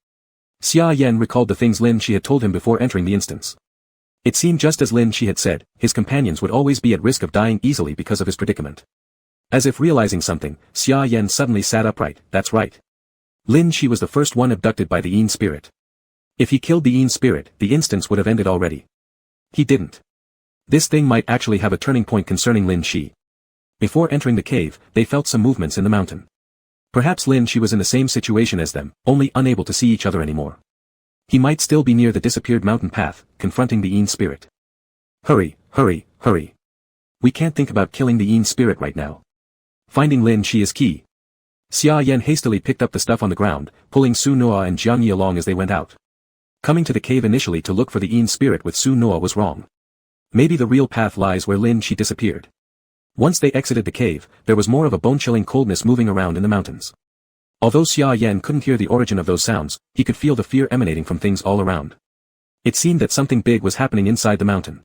[SPEAKER 1] Xia Yan recalled the things Lin Shi had told him before entering the instance. It seemed just as Lin Shi had said, his companions would always be at risk of dying easily because of his predicament. As if realizing something, Xia Yan suddenly sat upright. That's right. Lin Shi was the first one abducted by the Yin spirit. If he killed the Yin spirit, the instance would have ended already. He didn't. This thing might actually have a turning point concerning Lin Shi. Before entering the cave, they felt some movements in the mountain. Perhaps Lin Shi was in the same situation as them, only unable to see each other anymore. He might still be near the disappeared mountain path, confronting the Yin spirit. Hurry, hurry, hurry. We can't think about killing the Yin spirit right now. Finding Lin Shi is key. Xia Yan hastily picked up the stuff on the ground, pulling Su Noa and Jiang Yi along as they went out. Coming to the cave initially to look for the Yin spirit with Su Noa was wrong. Maybe the real path lies where Lin Shi disappeared. Once they exited the cave, there was more of a bone-chilling coldness moving around in the mountains. Although Xia Yan couldn't hear the origin of those sounds, he could feel the fear emanating from things all around. It seemed that something big was happening inside the mountain.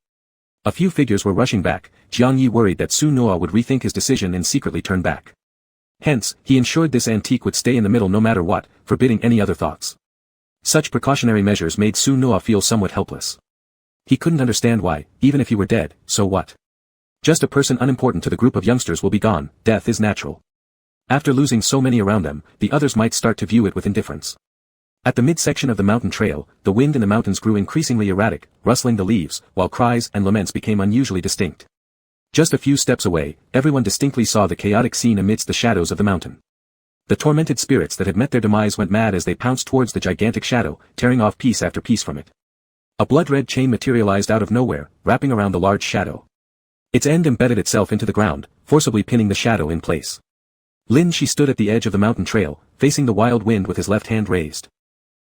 [SPEAKER 1] A few figures were rushing back. Jiang Yi worried that Su Noa would rethink his decision and secretly turn back. Hence, he ensured this antique would stay in the middle no matter what, forbidding any other thoughts. Such precautionary measures made Su Noa feel somewhat helpless. He couldn't understand why, even if he were dead, so what? Just a person unimportant to the group of youngsters will be gone, death is natural. After losing so many around them, the others might start to view it with indifference. At the midsection of the mountain trail, the wind in the mountains grew increasingly erratic, rustling the leaves, while cries and laments became unusually distinct. Just a few steps away, everyone distinctly saw the chaotic scene amidst the shadows of the mountain. The tormented spirits that had met their demise went mad as they pounced towards the gigantic shadow, tearing off piece after piece from it. A blood-red chain materialized out of nowhere, wrapping around the large shadow. Its end embedded itself into the ground, forcibly pinning the shadow in place. Lin Shi stood at the edge of the mountain trail, facing the wild wind with his left hand raised.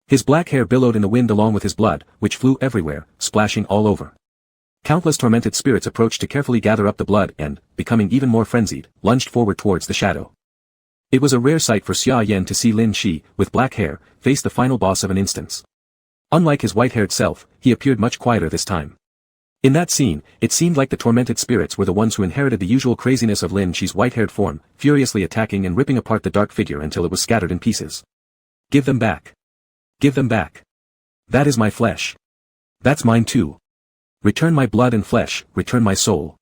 [SPEAKER 1] His black hair billowed in the wind along with his blood, which flew everywhere, splashing all over. Countless tormented spirits approached to carefully gather up the blood and, becoming even more frenzied, lunged forward towards the shadow. It was a rare sight for Xia Yan to see Lin Shi, with black hair, face the final boss of an instance. Unlike his white-haired self, he appeared much quieter this time. In that scene, it seemed like the tormented spirits were the ones who inherited the usual craziness of Lin Shi's white-haired form, furiously attacking and ripping apart the dark figure until it was scattered in pieces. Give them back. Give them back. That is my flesh. That's mine too. Return my blood and flesh, return my soul.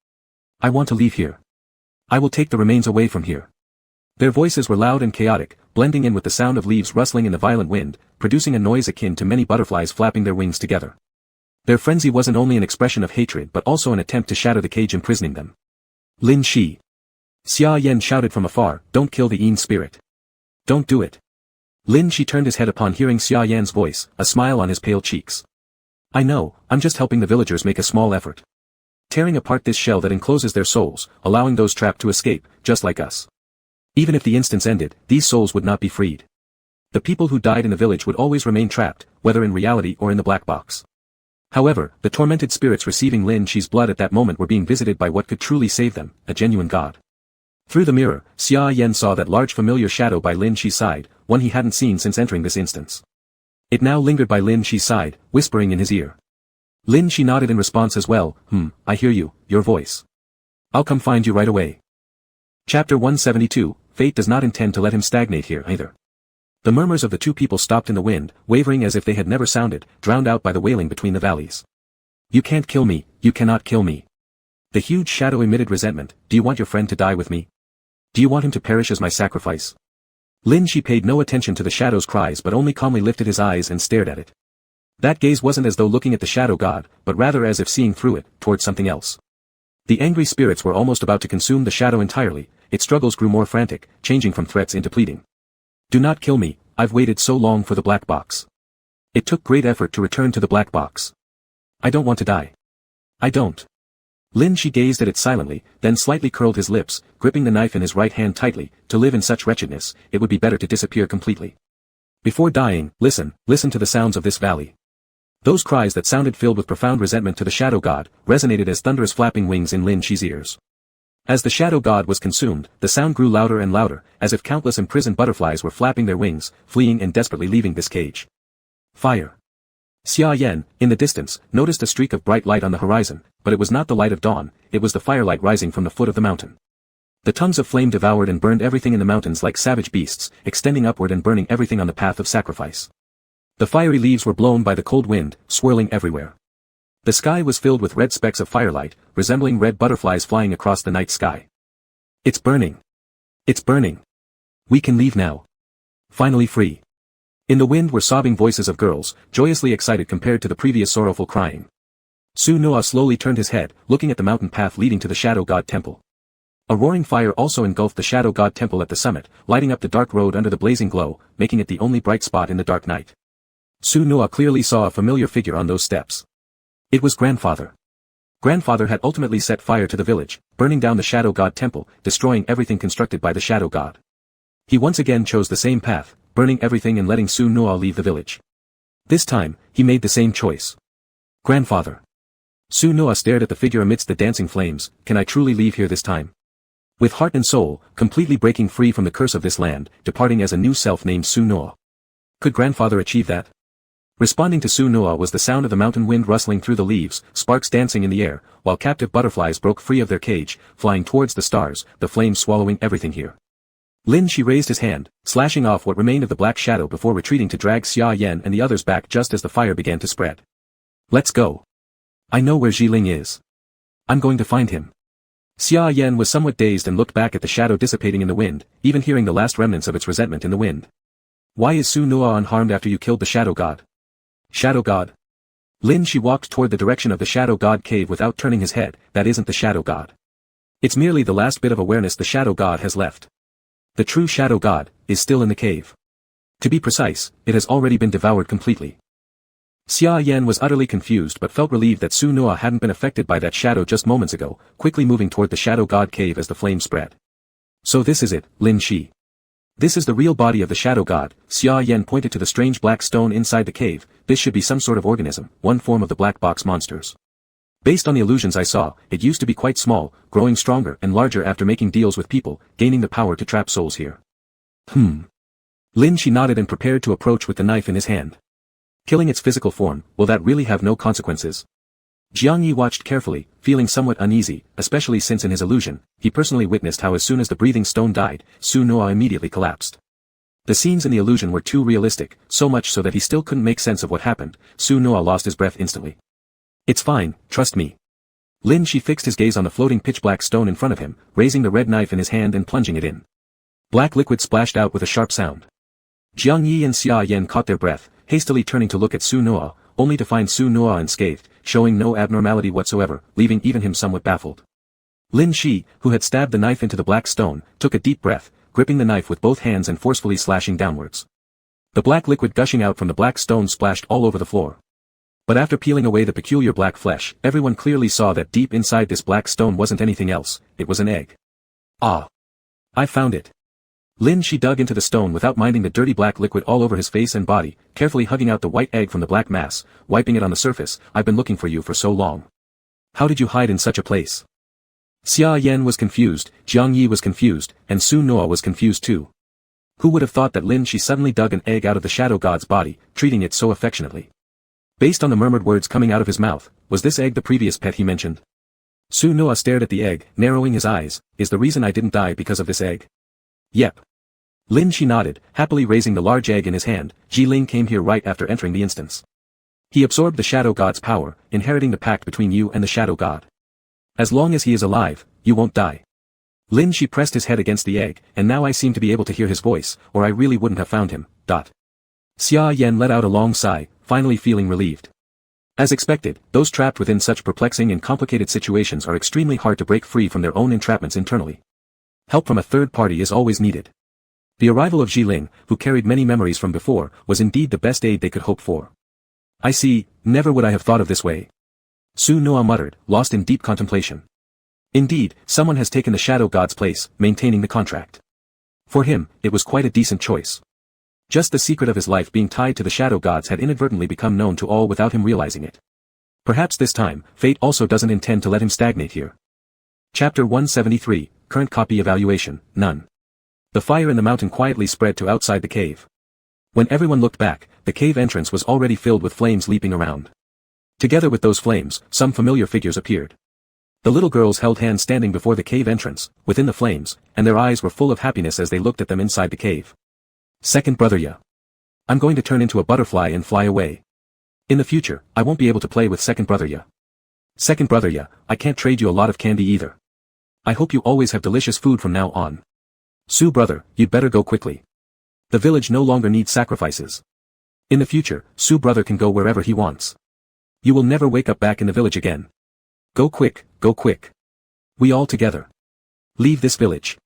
[SPEAKER 1] I want to leave here. I will take the remains away from here. Their voices were loud and chaotic, blending in with the sound of leaves rustling in the violent wind, producing a noise akin to many butterflies flapping their wings together. Their frenzy wasn't only an expression of hatred but also an attempt to shatter the cage imprisoning them. Lin Shi. Xia Yan shouted from afar, don't kill the Yin spirit. Don't do it. Lin Shi turned his head upon hearing Xia Yan's voice, a smile on his pale cheeks. I know, I'm just helping the villagers make a small effort. Tearing apart this shell that encloses their souls, allowing those trapped to escape, just like us. Even if the instance ended, these souls would not be freed. The people who died in the village would always remain trapped, whether in reality or in the black box. However, the tormented spirits receiving Lin Shi's blood at that moment were being visited by what could truly save them, a genuine god. Through the mirror, Xia Yan saw that large familiar shadow by Lin Shi's side, one he hadn't seen since entering this instance. It now lingered by Lin Shi's side, whispering in his ear. Lin Shi nodded in response as well. I hear you, your voice. I'll come find you right away. Chapter 172, Fate does not intend to let him stagnate here either. The murmurs of the two people stopped in the wind, wavering as if they had never sounded, drowned out by the wailing between the valleys. You can't kill me, you cannot kill me. The huge shadow emitted resentment. Do you want your friend to die with me? Do you want him to perish as my sacrifice? Lin Shi paid no attention to the shadow's cries but only calmly lifted his eyes and stared at it. That gaze wasn't as though looking at the shadow god, but rather as if seeing through it, towards something else. The angry spirits were almost about to consume the shadow entirely. Its struggles grew more frantic, changing from threats into pleading. Do not kill me, I've waited so long for the black box. It took great effort to return to the black box. I don't want to die. I don't. Lin Shi gazed at it silently, then slightly curled his lips, gripping the knife in his right hand tightly. To live in such wretchedness, it would be better to disappear completely. Before dying, listen to the sounds of this valley. Those cries that sounded filled with profound resentment to the shadow god, resonated as thunderous flapping wings in Lin Shi's ears. As the shadow god was consumed, the sound grew louder and louder, as if countless imprisoned butterflies were flapping their wings, fleeing and desperately leaving this cage. Fire. Xia Yan, in the distance, noticed a streak of bright light on the horizon, but it was not the light of dawn, it was the firelight rising from the foot of the mountain. The tongues of flame devoured and burned everything in the mountains like savage beasts, extending upward and burning everything on the path of sacrifice. The fiery leaves were blown by the cold wind, swirling everywhere. The sky was filled with red specks of firelight, resembling red butterflies flying across the night sky. It's burning. It's burning. We can leave now. Finally free. In the wind were sobbing voices of girls, joyously excited compared to the previous sorrowful crying. Su Noa slowly turned his head, looking at the mountain path leading to the Shadow God Temple. A roaring fire also engulfed the Shadow God Temple at the summit, lighting up the dark road under the blazing glow, making it the only bright spot in the dark night. Su Noa clearly saw a familiar figure on those steps. It was Grandfather. Grandfather had ultimately set fire to the village, burning down the Shadow God Temple, destroying everything constructed by the Shadow God. He once again chose the same path, burning everything and letting Su Noa leave the village. This time, he made the same choice. Grandfather. Su Noa stared at the figure amidst the dancing flames. Can I truly leave here this time? With heart and soul, completely breaking free from the curse of this land, departing as a new self named Su Noa. Could Grandfather achieve that? Responding to Su Noa was the sound of the mountain wind rustling through the leaves, sparks dancing in the air, while captive butterflies broke free of their cage, flying towards the stars, the flames swallowing everything here. Lin Shi raised his hand, slashing off what remained of the black shadow before retreating to drag Xia Yan and the others back just as the fire began to spread. Let's go. I know where Jiling is. I'm going to find him. Xia Yan was somewhat dazed and looked back at the shadow dissipating in the wind, even hearing the last remnants of its resentment in the wind. Why is Su Noa unharmed after you killed the Shadow God? Shadow God? Lin Shi walked toward the direction of the Shadow God cave without turning his head. That isn't the Shadow God. It's merely the last bit of awareness the Shadow God has left. The true Shadow God is still in the cave. To be precise, it has already been devoured completely. Xia Yan was utterly confused but felt relieved that Su Noa hadn't been affected by that shadow just moments ago, quickly moving toward the Shadow God cave as the flame spread. So this is it, Lin Shi. This is the real body of the Shadow God. Xia Yan pointed to the strange black stone inside the cave. This should be some sort of organism, one form of the black box monsters. Based on the illusions I saw, it used to be quite small, growing stronger and larger after making deals with people, gaining the power to trap souls here. Lin Shi nodded and prepared to approach with the knife in his hand. Killing its physical form, will that really have no consequences? Jiang Yi watched carefully, feeling somewhat uneasy, especially since in his illusion, he personally witnessed how as soon as the breathing stone died, Su Noa immediately collapsed. The scenes in the illusion were too realistic, so much so that he still couldn't make sense of what happened. Su Noa lost his breath instantly. It's fine, trust me. Lin Shi fixed his gaze on the floating pitch-black stone in front of him, raising the red knife in his hand and plunging it in. Black liquid splashed out with a sharp sound. Jiang Yi and Xia Yan caught their breath, hastily turning to look at Su Noa, only to find Su Noa unscathed, showing no abnormality whatsoever, leaving even him somewhat baffled. Lin Shi, who had stabbed the knife into the black stone, took a deep breath, gripping the knife with both hands and forcefully slashing downwards. The black liquid gushing out from the black stone splashed all over the floor. But after peeling away the peculiar black flesh, everyone clearly saw that deep inside this black stone wasn't anything else, it was an egg. Ah! I found it. Lin Shi dug into the stone without minding the dirty black liquid all over his face and body, carefully hugging out the white egg from the black mass, wiping it on the surface. I've been looking for you for so long. How did you hide in such a place? Xia Yan was confused, Jiang Yi was confused, and Su Noa was confused too. Who would have thought that Lin Shi suddenly dug an egg out of the shadow god's body, treating it so affectionately? Based on the murmured words coming out of his mouth, was this egg the previous pet he mentioned? Su Noa stared at the egg, narrowing his eyes. Is the reason I didn't die because of this egg? Yep. Lin Shi nodded, happily raising the large egg in his hand. Ji Ling came here right after entering the instance. He absorbed the shadow god's power, inheriting the pact between you and the shadow god. As long as he is alive, you won't die. Lin Shi pressed his head against the egg, and now I seem to be able to hear his voice, or I really wouldn't have found him. Xia Yan let out a long sigh, finally feeling relieved. As expected, those trapped within such perplexing and complicated situations are extremely hard to break free from their own entrapments internally. Help from a third party is always needed. The arrival of Ji Ling, who carried many memories from before, was indeed the best aid they could hope for. I see, never would I have thought of this way. Su Noa muttered, lost in deep contemplation. Indeed, someone has taken the shadow god's place, maintaining the contract. For him, it was quite a decent choice. Just the secret of his life being tied to the shadow gods had inadvertently become known to all without him realizing it. Perhaps this time, fate also doesn't intend to let him stagnate here. Chapter 173, Current Copy Evaluation, None. The fire in the mountain quietly spread to outside the cave. When everyone looked back, the cave entrance was already filled with flames leaping around. Together with those flames, some familiar figures appeared. The little girls held hands standing before the cave entrance, within the flames, and their eyes were full of happiness as they looked at them inside the cave. Second brother Ya. I'm going to turn into a butterfly and fly away. In the future, I won't be able to play with second brother Ya. Second brother Ya, I can't trade you a lot of candy either. I hope you always have delicious food from now on. Su brother, you'd better go quickly. The village no longer needs sacrifices. In the future, Su brother can go wherever he wants. You will never wake up back in the village again. Go quick, go quick. We all together. Leave this village.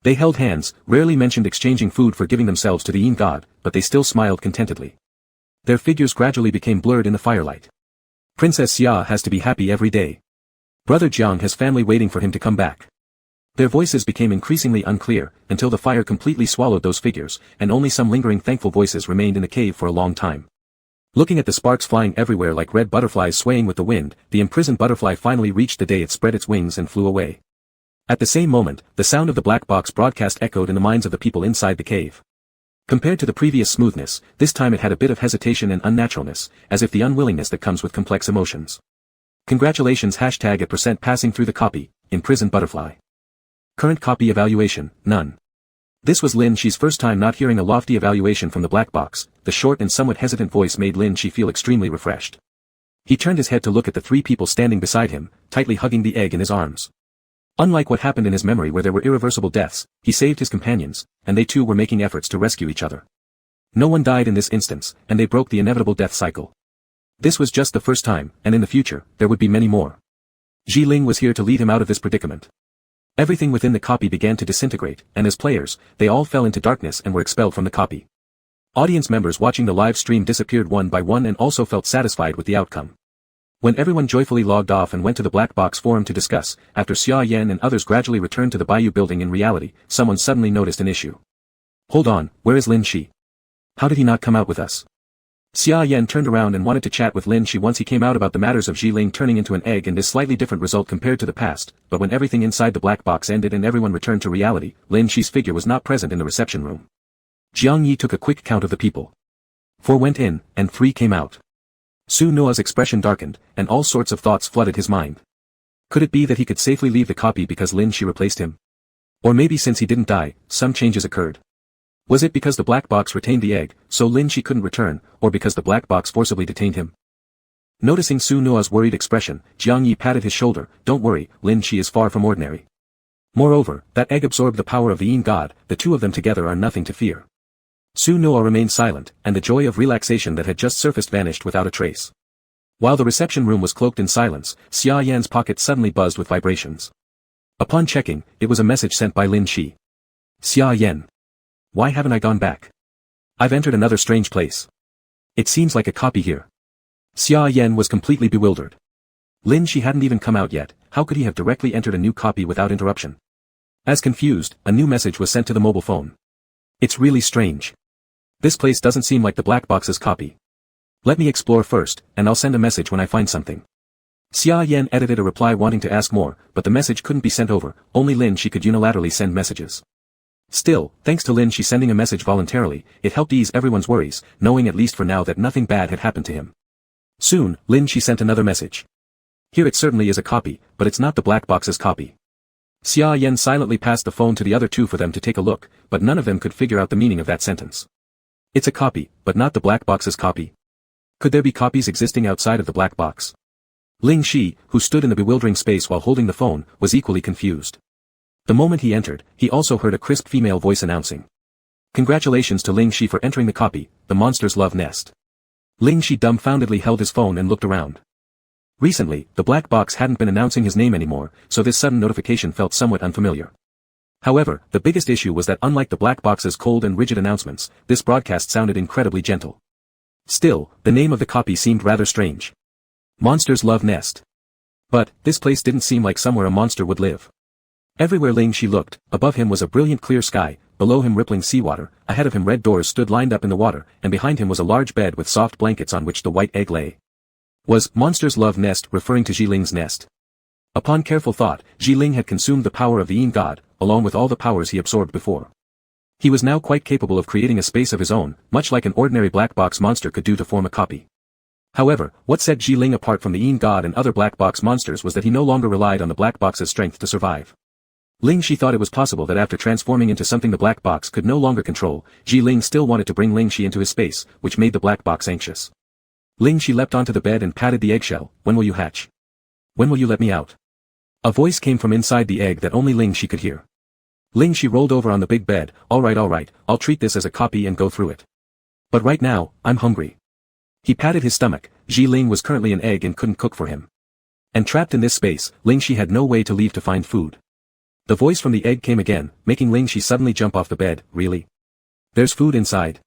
[SPEAKER 1] They held hands, rarely mentioned exchanging food for giving themselves to the Yin god, but they still smiled contentedly. Their figures gradually became blurred in the firelight. Princess Xia has to be happy every day. Brother Jiang has family waiting for him to come back. Their voices became increasingly unclear, until the fire completely swallowed those figures, and only some lingering thankful voices remained in the cave for a long time. Looking at the sparks flying everywhere like red butterflies swaying with the wind, the imprisoned butterfly finally reached the day it spread its wings and flew away. At the same moment, the sound of the black box broadcast echoed in the minds of the people inside the cave. Compared to the previous smoothness, this time it had a bit of hesitation and unnaturalness, as if the unwillingness that comes with complex emotions. Congratulations #@ passing through the copy, imprisoned butterfly. Current copy evaluation, none. This was Lin Shi's first time not hearing a lofty evaluation from the black box. The short and somewhat hesitant voice made Lin Shi feel extremely refreshed. He turned his head to look at the three people standing beside him, tightly hugging the egg in his arms. Unlike what happened in his memory where there were irreversible deaths, he saved his companions, and they too were making efforts to rescue each other. No one died in this instance, and they broke the inevitable death cycle. This was just the first time, and in the future, there would be many more. Ji Ling was here to lead him out of this predicament. Everything within the copy began to disintegrate, and as players, they all fell into darkness and were expelled from the copy. Audience members watching the live stream disappeared one by one and also felt satisfied with the outcome. When everyone joyfully logged off and went to the black box forum to discuss, after Xia Yan and others gradually returned to the Bayou building in reality, someone suddenly noticed an issue. Hold on, where is Lin Shi? How did he not come out with us? Xia Yan turned around and wanted to chat with Lin Shi once he came out about the matters of Ji Ling turning into an egg and this slightly different result compared to the past, but when everything inside the black box ended and everyone returned to reality, Lin Shi's figure was not present in the reception room. Jiang Yi took a quick count of the people. 4 went in, and 3 came out. Su Noa's expression darkened, and all sorts of thoughts flooded his mind. Could it be that he could safely leave the copy because Lin Shi replaced him? Or maybe since he didn't die, some changes occurred. Was it because the black box retained the egg, so Lin Shi couldn't return, or because the black box forcibly detained him? Noticing Su Noa's worried expression, Jiang Yi patted his shoulder. Don't worry, Lin Shi is far from ordinary. Moreover, that egg absorbed the power of the Yin god, the two of them together are nothing to fear. Su Noa remained silent, and the joy of relaxation that had just surfaced vanished without a trace. While the reception room was cloaked in silence, Xia Yan's pocket suddenly buzzed with vibrations. Upon checking, it was a message sent by Lin Shi. Xia Yan. Why haven't I gone back? I've entered another strange place. It seems like a copy here. Xia Yan was completely bewildered. Lin Shi hadn't even come out yet, how could he have directly entered a new copy without interruption? As confused, a new message was sent to the mobile phone. It's really strange. This place doesn't seem like the black box's copy. Let me explore first, and I'll send a message when I find something. Xia Yan edited a reply wanting to ask more, but the message couldn't be sent over, only Lin Shi could unilaterally send messages. Still, thanks to Lin Shi sending a message voluntarily, it helped ease everyone's worries, knowing at least for now that nothing bad had happened to him. Soon, Lin Shi sent another message. Here it certainly is a copy, but it's not the black box's copy. Xia Yan silently passed the phone to the other two for them to take a look, but none of them could figure out the meaning of that sentence. It's a copy, but not the black box's copy. Could there be copies existing outside of the black box? Ling Shi, who stood in the bewildering space while holding the phone, was equally confused. The moment he entered, he also heard a crisp female voice announcing. Congratulations to Ling Shi for entering the copy, the monster's love nest. Ling Shi dumbfoundedly held his phone and looked around. Recently, the black box hadn't been announcing his name anymore, so this sudden notification felt somewhat unfamiliar. However, the biggest issue was that unlike the black box's cold and rigid announcements, this broadcast sounded incredibly gentle. Still, the name of the copy seemed rather strange. Monster's Love Nest. But, this place didn't seem like somewhere a monster would live. Everywhere Ling Shi looked, above him was a brilliant clear sky, below him rippling seawater, ahead of him red doors stood lined up in the water, and behind him was a large bed with soft blankets on which the white egg lay. Was Monster's Love Nest referring to Jiling's nest? Upon careful thought, Jiling had consumed the power of the Yin God, along with all the powers he absorbed before. He was now quite capable of creating a space of his own, much like an ordinary black box monster could do to form a copy. However, what set Jiling apart from the Yin God and other black box monsters was that he no longer relied on the black box's strength to survive. Ling Shi thought it was possible that after transforming into something the black box could no longer control, Jiling still wanted to bring Ling Shi into his space, which made the black box anxious. Ling Shi leapt onto the bed and patted the eggshell. When will you hatch? When will you let me out? A voice came from inside the egg that only Ling Shi could hear. Ling Shi rolled over on the big bed. All right, I'll treat this as a copy and go through it. But right now, I'm hungry. He patted his stomach. Jiling was currently an egg and couldn't cook for him. And trapped in this space, Ling Shi had no way to leave to find food. The voice from the egg came again, making Ling Shi suddenly jump off the bed. Really? There's food inside.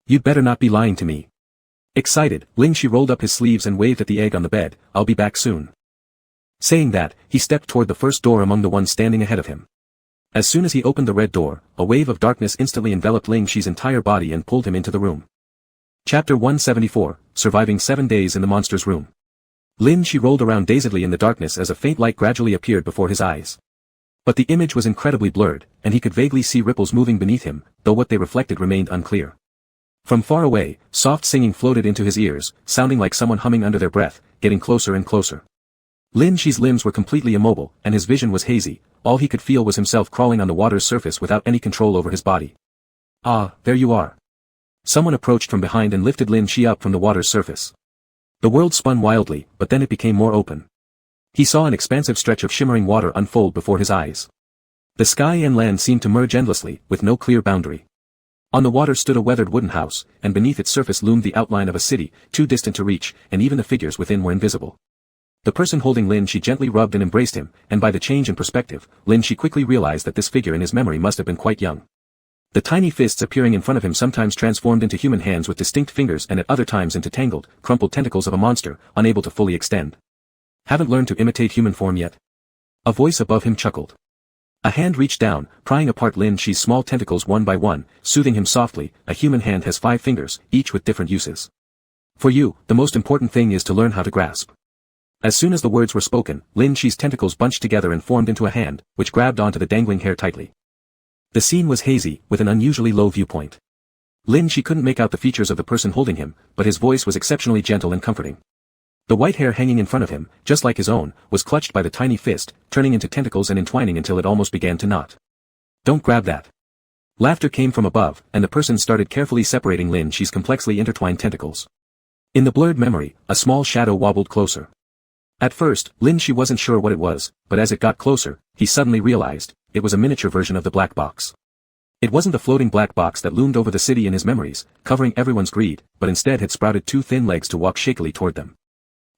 [SPEAKER 1] You'd better not be lying to me. Excited, Ling Shi rolled up his sleeves and waved at the egg on the bed. I'll be back soon. Saying that, he stepped toward the first door among the ones standing ahead of him. As soon as he opened the red door, a wave of darkness instantly enveloped Ling Shi's entire body and pulled him into the room. Chapter 174, Surviving 7 Days in the Monster's Room. Lin Shi rolled around dazedly in the darkness as a faint light gradually appeared before his eyes. But the image was incredibly blurred, and he could vaguely see ripples moving beneath him, though what they reflected remained unclear. From far away, soft singing floated into his ears, sounding like someone humming under their breath, getting closer and closer. Lin Shi's limbs were completely immobile, and his vision was hazy. All he could feel was himself crawling on the water's surface without any control over his body. Ah, there you are. Someone approached from behind and lifted Lin Shi up from the water's surface. The world spun wildly, but then it became more open. He saw an expansive stretch of shimmering water unfold before his eyes. The sky and land seemed to merge endlessly, with no clear boundary. On the water stood a weathered wooden house, and beneath its surface loomed the outline of a city, too distant to reach, and even the figures within were invisible. The person holding Lin Shi gently rubbed and embraced him, and by the change in perspective, Lin Shi quickly realized that this figure in his memory must have been quite young. The tiny fists appearing in front of him sometimes transformed into human hands with distinct fingers and at other times into tangled, crumpled tentacles of a monster, unable to fully extend. Haven't learned to imitate human form yet? A voice above him chuckled. A hand reached down, prying apart Lin Shi's small tentacles one by one, soothing him softly. A human hand has 5 fingers, each with different uses. For you, the most important thing is to learn how to grasp. As soon as the words were spoken, Lin Shi's tentacles bunched together and formed into a hand, which grabbed onto the dangling hair tightly. The scene was hazy, with an unusually low viewpoint. Lin Shi couldn't make out the features of the person holding him, but his voice was exceptionally gentle and comforting. The white hair hanging in front of him, just like his own, was clutched by the tiny fist, turning into tentacles and entwining until it almost began to knot. Don't grab that. Laughter came from above, and the person started carefully separating Lin Shi's complexly intertwined tentacles. In the blurred memory, a small shadow wobbled closer. At first, Lin Shi wasn't sure what it was, but as it got closer, he suddenly realized, it was a miniature version of the black box. It wasn't the floating black box that loomed over the city in his memories, covering everyone's greed, but instead had sprouted 2 thin legs to walk shakily toward them.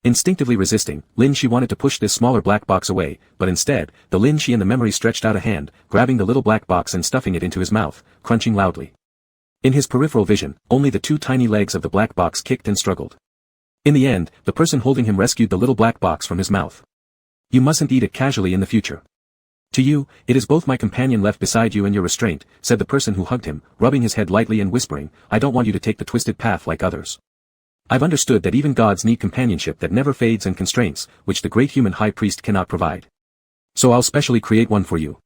[SPEAKER 1] Instinctively resisting, Lin Shi wanted to push this smaller black box away, but instead, the Lin Shi in the memory stretched out a hand, grabbing the little black box and stuffing it into his mouth, crunching loudly. In his peripheral vision, only the 2 tiny legs of the black box kicked and struggled. In the end, the person holding him rescued the little black box from his mouth. You mustn't eat it casually in the future. To you, it is both my companion left beside you and your restraint, said the person who hugged him, rubbing his head lightly and whispering, I don't want you to take the twisted path like others. I've understood that even gods need companionship that never fades and constraints, which the great human high priest cannot provide. So I'll specially create one for you.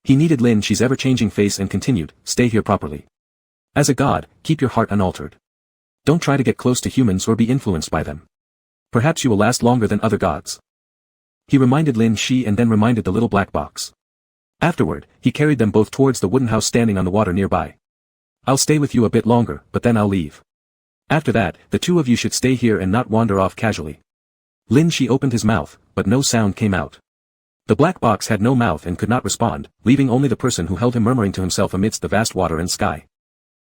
[SPEAKER 1] He kneaded Lin Shi's ever-changing face and continued, stay here properly. As a god, keep your heart unaltered. Don't try to get close to humans or be influenced by them. Perhaps you will last longer than other gods. He reminded Lin Shi and then reminded the little black box. Afterward, he carried them both towards the wooden house standing on the water nearby. I'll stay with you a bit longer, but then I'll leave. After that, the two of you should stay here and not wander off casually. Lin Shi opened his mouth, but no sound came out. The black box had no mouth and could not respond, leaving only the person who held him murmuring to himself amidst the vast water and sky.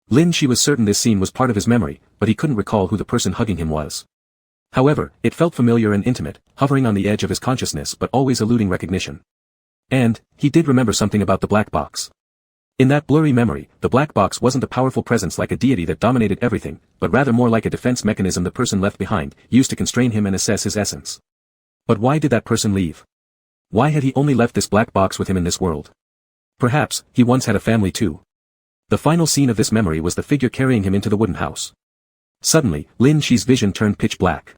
[SPEAKER 1] Lin Shi was certain this scene was part of his memory, but he couldn't recall who the person hugging him was. However, it felt familiar and intimate, hovering on the edge of his consciousness but always eluding recognition. And, he did remember something about the black box. In that blurry memory, the black box wasn't a powerful presence like a deity that dominated everything, but rather more like a defense mechanism the person left behind, used to constrain him and assess his essence. But why did that person leave? Why had he only left this black box with him in this world? Perhaps, he once had a family too. The final scene of this memory was the figure carrying him into the wooden house. Suddenly, Lin Shi's vision turned pitch black.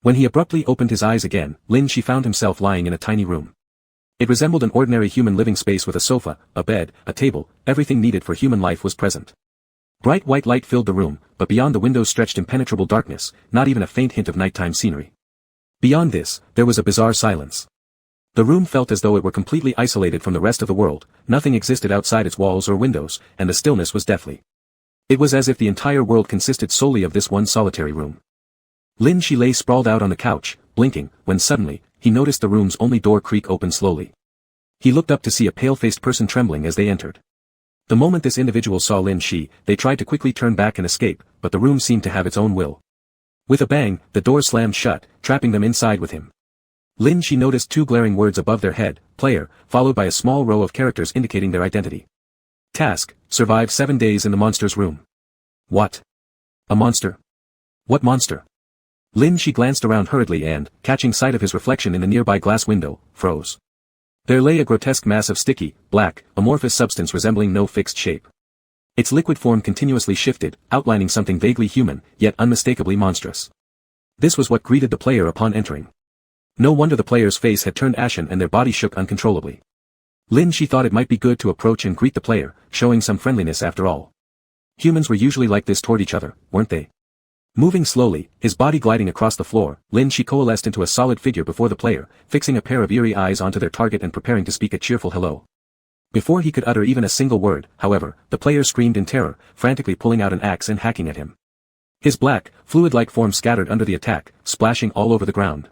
[SPEAKER 1] When he abruptly opened his eyes again, Lin Shi found himself lying in a tiny room. It resembled an ordinary human living space with a sofa, a bed, a table, everything needed for human life was present. Bright white light filled the room, but beyond the windows stretched impenetrable darkness, not even a faint hint of nighttime scenery. Beyond this, there was a bizarre silence. The room felt as though it were completely isolated from the rest of the world, nothing existed outside its walls or windows, and the stillness was deathly. It was as if the entire world consisted solely of this one solitary room. Lin Shi lay sprawled out on the couch, blinking, when suddenly, he noticed the room's only door creak open slowly. He looked up to see a pale-faced person trembling as they entered. The moment this individual saw Lin Shi, they tried to quickly turn back and escape, but the room seemed to have its own will. With a bang, the door slammed shut, trapping them inside with him. Lin Shi noticed two glaring words above their head, player, followed by a small row of characters indicating their identity. Task, survive 7 days in the monster's room. What? A monster? What monster? Lin Shi glanced around hurriedly and, catching sight of his reflection in the nearby glass window, froze. There lay a grotesque mass of sticky, black, amorphous substance resembling no fixed shape. Its liquid form continuously shifted, outlining something vaguely human, yet unmistakably monstrous. This was what greeted the player upon entering. No wonder the player's face had turned ashen and their body shook uncontrollably. Lin Shi thought it might be good to approach and greet the player, showing some friendliness after all. Humans were usually like this toward each other, weren't they? Moving slowly, his body gliding across the floor, Lin Shi coalesced into a solid figure before the player, fixing a pair of eerie eyes onto their target and preparing to speak a cheerful hello. Before he could utter even a single word, however, the player screamed in terror, frantically pulling out an axe and hacking at him. His black, fluid-like form scattered under the attack, splashing all over the ground.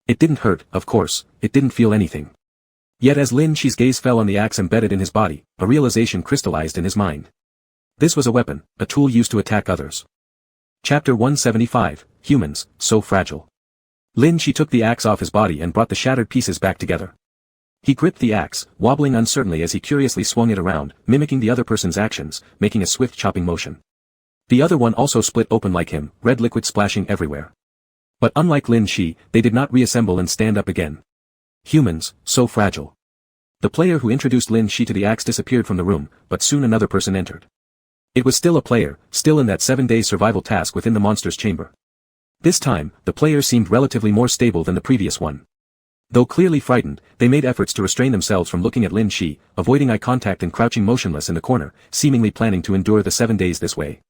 [SPEAKER 1] It didn't hurt, of course, it didn't feel anything. Yet as Lin Shi's gaze fell on the axe embedded in his body, a realization crystallized in his mind. This was a weapon, a tool used to attack others. Chapter 175, Humans, So Fragile. Lin Shi took the axe off his body and brought the shattered pieces back together. He gripped the axe, wobbling uncertainly as he curiously swung it around, mimicking the other person's actions, making a swift chopping motion. The other one also split open like him, red liquid splashing everywhere. But unlike Lin Shi, they did not reassemble and stand up again. Humans, so fragile. The player who introduced Lin Shi to the axe disappeared from the room, but soon another person entered. It was still a player, still in that 7-day survival task within the monster's chamber. This time, the player seemed relatively more stable than the previous one. Though clearly frightened, they made efforts to restrain themselves from looking at Lin Shi, avoiding eye contact and crouching motionless in the corner, seemingly planning to endure the 7 days this way.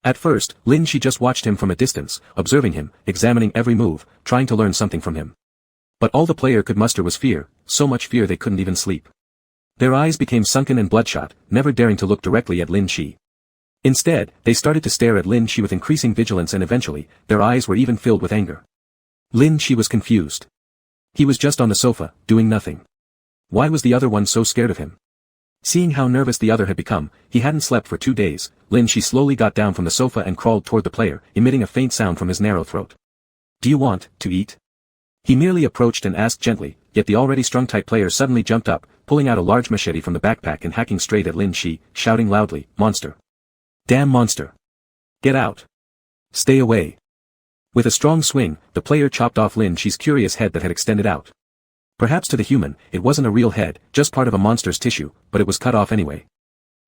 [SPEAKER 1] At first, Lin Shi just watched him from a distance, observing him, examining every move, trying to learn something from him. But all the player could muster was fear, so much fear they couldn't even sleep. Their eyes became sunken and bloodshot, never daring to look directly at Lin Shi. Instead, they started to stare at Lin Shi with increasing vigilance and eventually, their eyes were even filled with anger. Lin Shi was confused. He was just on the sofa, doing nothing. Why was the other one so scared of him? Seeing how nervous the other had become, he hadn't slept for 2 days, Lin Shi slowly got down from the sofa and crawled toward the player, emitting a faint sound from his narrow throat. Do you want to eat? He merely approached and asked gently, yet the already strung-tight player suddenly jumped up, pulling out a large machete from the backpack and hacking straight at Lin Shi, shouting loudly, Monster! Damn monster! Get out! Stay away! With a strong swing, the player chopped off Lin Shi's curious head that had extended out. Perhaps to the human, it wasn't a real head, just part of a monster's tissue, but it was cut off anyway.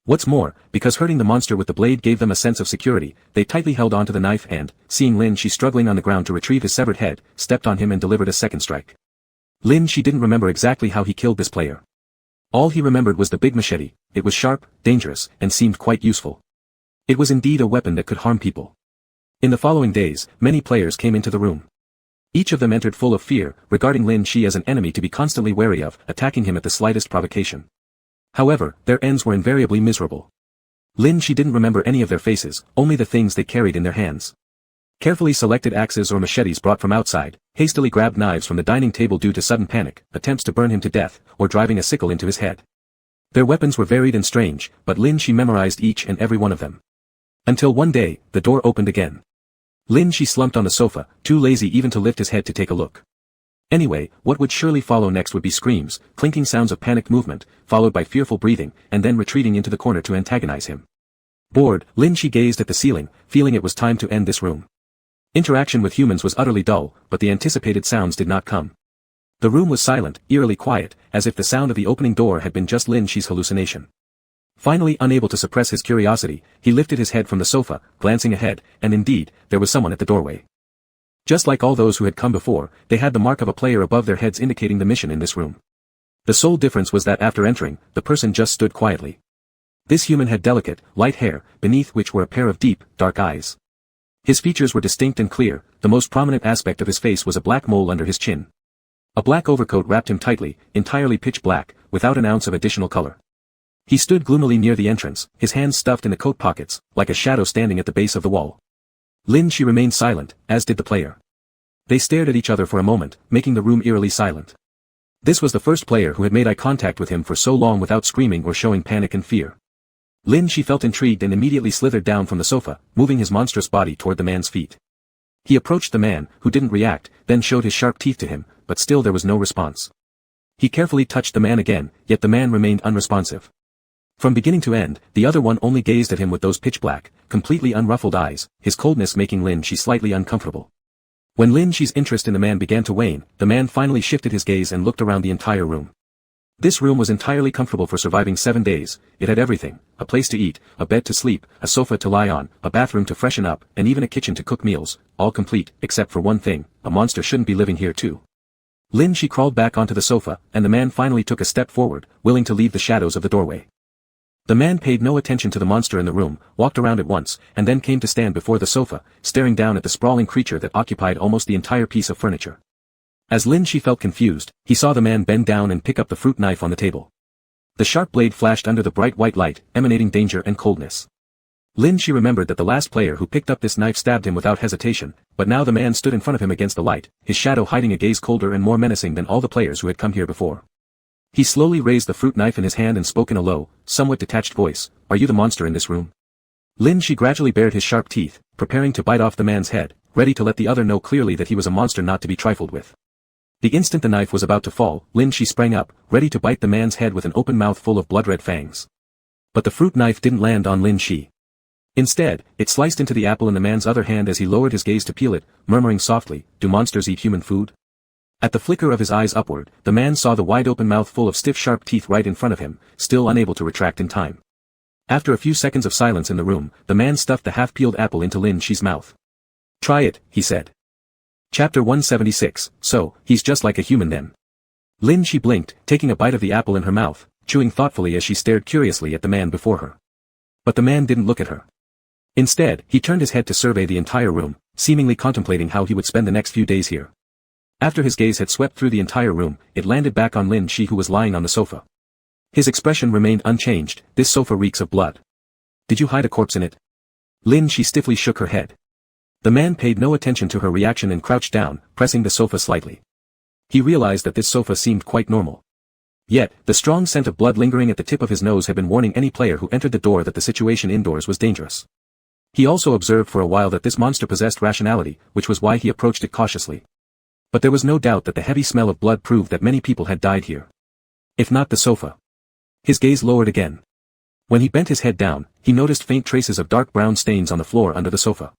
[SPEAKER 1] What's more, because hurting the monster with the blade gave them a sense of security, they tightly held onto the knife and, seeing Lin Shi struggling on the ground to retrieve his severed head, stepped on him and delivered a second strike. Lin Shi didn't remember exactly how he killed this player. All he remembered was the big machete. It was sharp, dangerous, and seemed quite useful. It was indeed a weapon that could harm people. In the following days, many players came into the room. Each of them entered full of fear, regarding Lin Shi as an enemy to be constantly wary of, attacking him at the slightest provocation. However, their ends were invariably miserable. Lin Shi didn't remember any of their faces, only the things they carried in their hands. Carefully selected axes or machetes brought from outside, hastily grabbed knives from the dining table due to sudden panic, attempts to burn him to death, or driving a sickle into his head. Their weapons were varied and strange, but Lin Shi memorized each and every one of them. Until one day, the door opened again. Lin Shi slumped on the sofa, too lazy even to lift his head to take a look. Anyway, what would surely follow next would be screams, clinking sounds of panicked movement, followed by fearful breathing, and then retreating into the corner to antagonize him. Bored, Lin Shi gazed at the ceiling, feeling it was time to end this room. Interaction with humans was utterly dull, but the anticipated sounds did not come. The room was silent, eerily quiet, as if the sound of the opening door had been just Lin Shi's hallucination. Finally unable to suppress his curiosity, he lifted his head from the sofa, glancing ahead, and indeed, there was someone at the doorway. Just like all those who had come before, they had the mark of a player above their heads indicating the mission in this room. The sole difference was that after entering, the person just stood quietly. This human had delicate, light hair, beneath which were a pair of deep, dark eyes. His features were distinct and clear. The most prominent aspect of his face was a black mole under his chin. A black overcoat wrapped him tightly, entirely pitch black, without an ounce of additional color. He stood gloomily near the entrance, his hands stuffed in the coat pockets, like a shadow standing at the base of the wall. Lin Shi remained silent, as did the player. They stared at each other for a moment, making the room eerily silent. This was the first player who had made eye contact with him for so long without screaming or showing panic and fear. Lin Shi felt intrigued and immediately slithered down from the sofa, moving his monstrous body toward the man's feet. He approached the man, who didn't react, then showed his sharp teeth to him, but still there was no response. He carefully touched the man again, yet the man remained unresponsive. From beginning to end, the other one only gazed at him with those pitch-black, completely unruffled eyes, his coldness making Lin Shi slightly uncomfortable. When Lin Shi's interest in the man began to wane, the man finally shifted his gaze and looked around the entire room. This room was entirely comfortable for surviving 7 days. It had everything: a place to eat, a bed to sleep, a sofa to lie on, a bathroom to freshen up, and even a kitchen to cook meals, all complete, except for one thing: a monster shouldn't be living here too. Lin Shi crawled back onto the sofa, and the man finally took a step forward, willing to leave the shadows of the doorway. The man paid no attention to the monster in the room, walked around it once, and then came to stand before the sofa, staring down at the sprawling creature that occupied almost the entire piece of furniture. As Lin Shi felt confused, he saw the man bend down and pick up the fruit knife on the table. The sharp blade flashed under the bright white light, emanating danger and coldness. Lin Shi remembered that the last player who picked up this knife stabbed him without hesitation, but now the man stood in front of him against the light, his shadow hiding a gaze colder and more menacing than all the players who had come here before. He slowly raised the fruit knife in his hand and spoke in a low, somewhat detached voice. "Are you the monster in this room?" Lin Shi gradually bared his sharp teeth, preparing to bite off the man's head, ready to let the other know clearly that he was a monster not to be trifled with. The instant the knife was about to fall, Lin Shi sprang up, ready to bite the man's head with an open mouth full of blood-red fangs. But the fruit knife didn't land on Lin Shi. Instead, it sliced into the apple in the man's other hand as he lowered his gaze to peel it, murmuring softly, "Do monsters eat human food?" At the flicker of his eyes upward, the man saw the wide-open mouth full of stiff sharp teeth right in front of him, still unable to retract in time. After a few seconds of silence in the room, the man stuffed the half-peeled apple into Lin Shi's mouth. "Try it," he said. Chapter 176, So, he's just like a human then. Lin Shi blinked, taking a bite of the apple in her mouth, chewing thoughtfully as she stared curiously at the man before her. But the man didn't look at her. Instead, he turned his head to survey the entire room, seemingly contemplating how he would spend the next few days here. After his gaze had swept through the entire room, it landed back on Lin Shi, who was lying on the sofa. His expression remained unchanged. "This sofa reeks of blood. Did you hide a corpse in it?" Lin Shi stiffly shook her head. The man paid no attention to her reaction and crouched down, pressing the sofa slightly. He realized that this sofa seemed quite normal. Yet, the strong scent of blood lingering at the tip of his nose had been warning any player who entered the door that the situation indoors was dangerous. He also observed for a while that this monster possessed rationality, which was why he approached it cautiously. But there was no doubt that the heavy smell of blood proved that many people had died here. If not the sofa. His gaze lowered again. When he bent his head down, he noticed faint traces of dark brown stains on the floor under the sofa.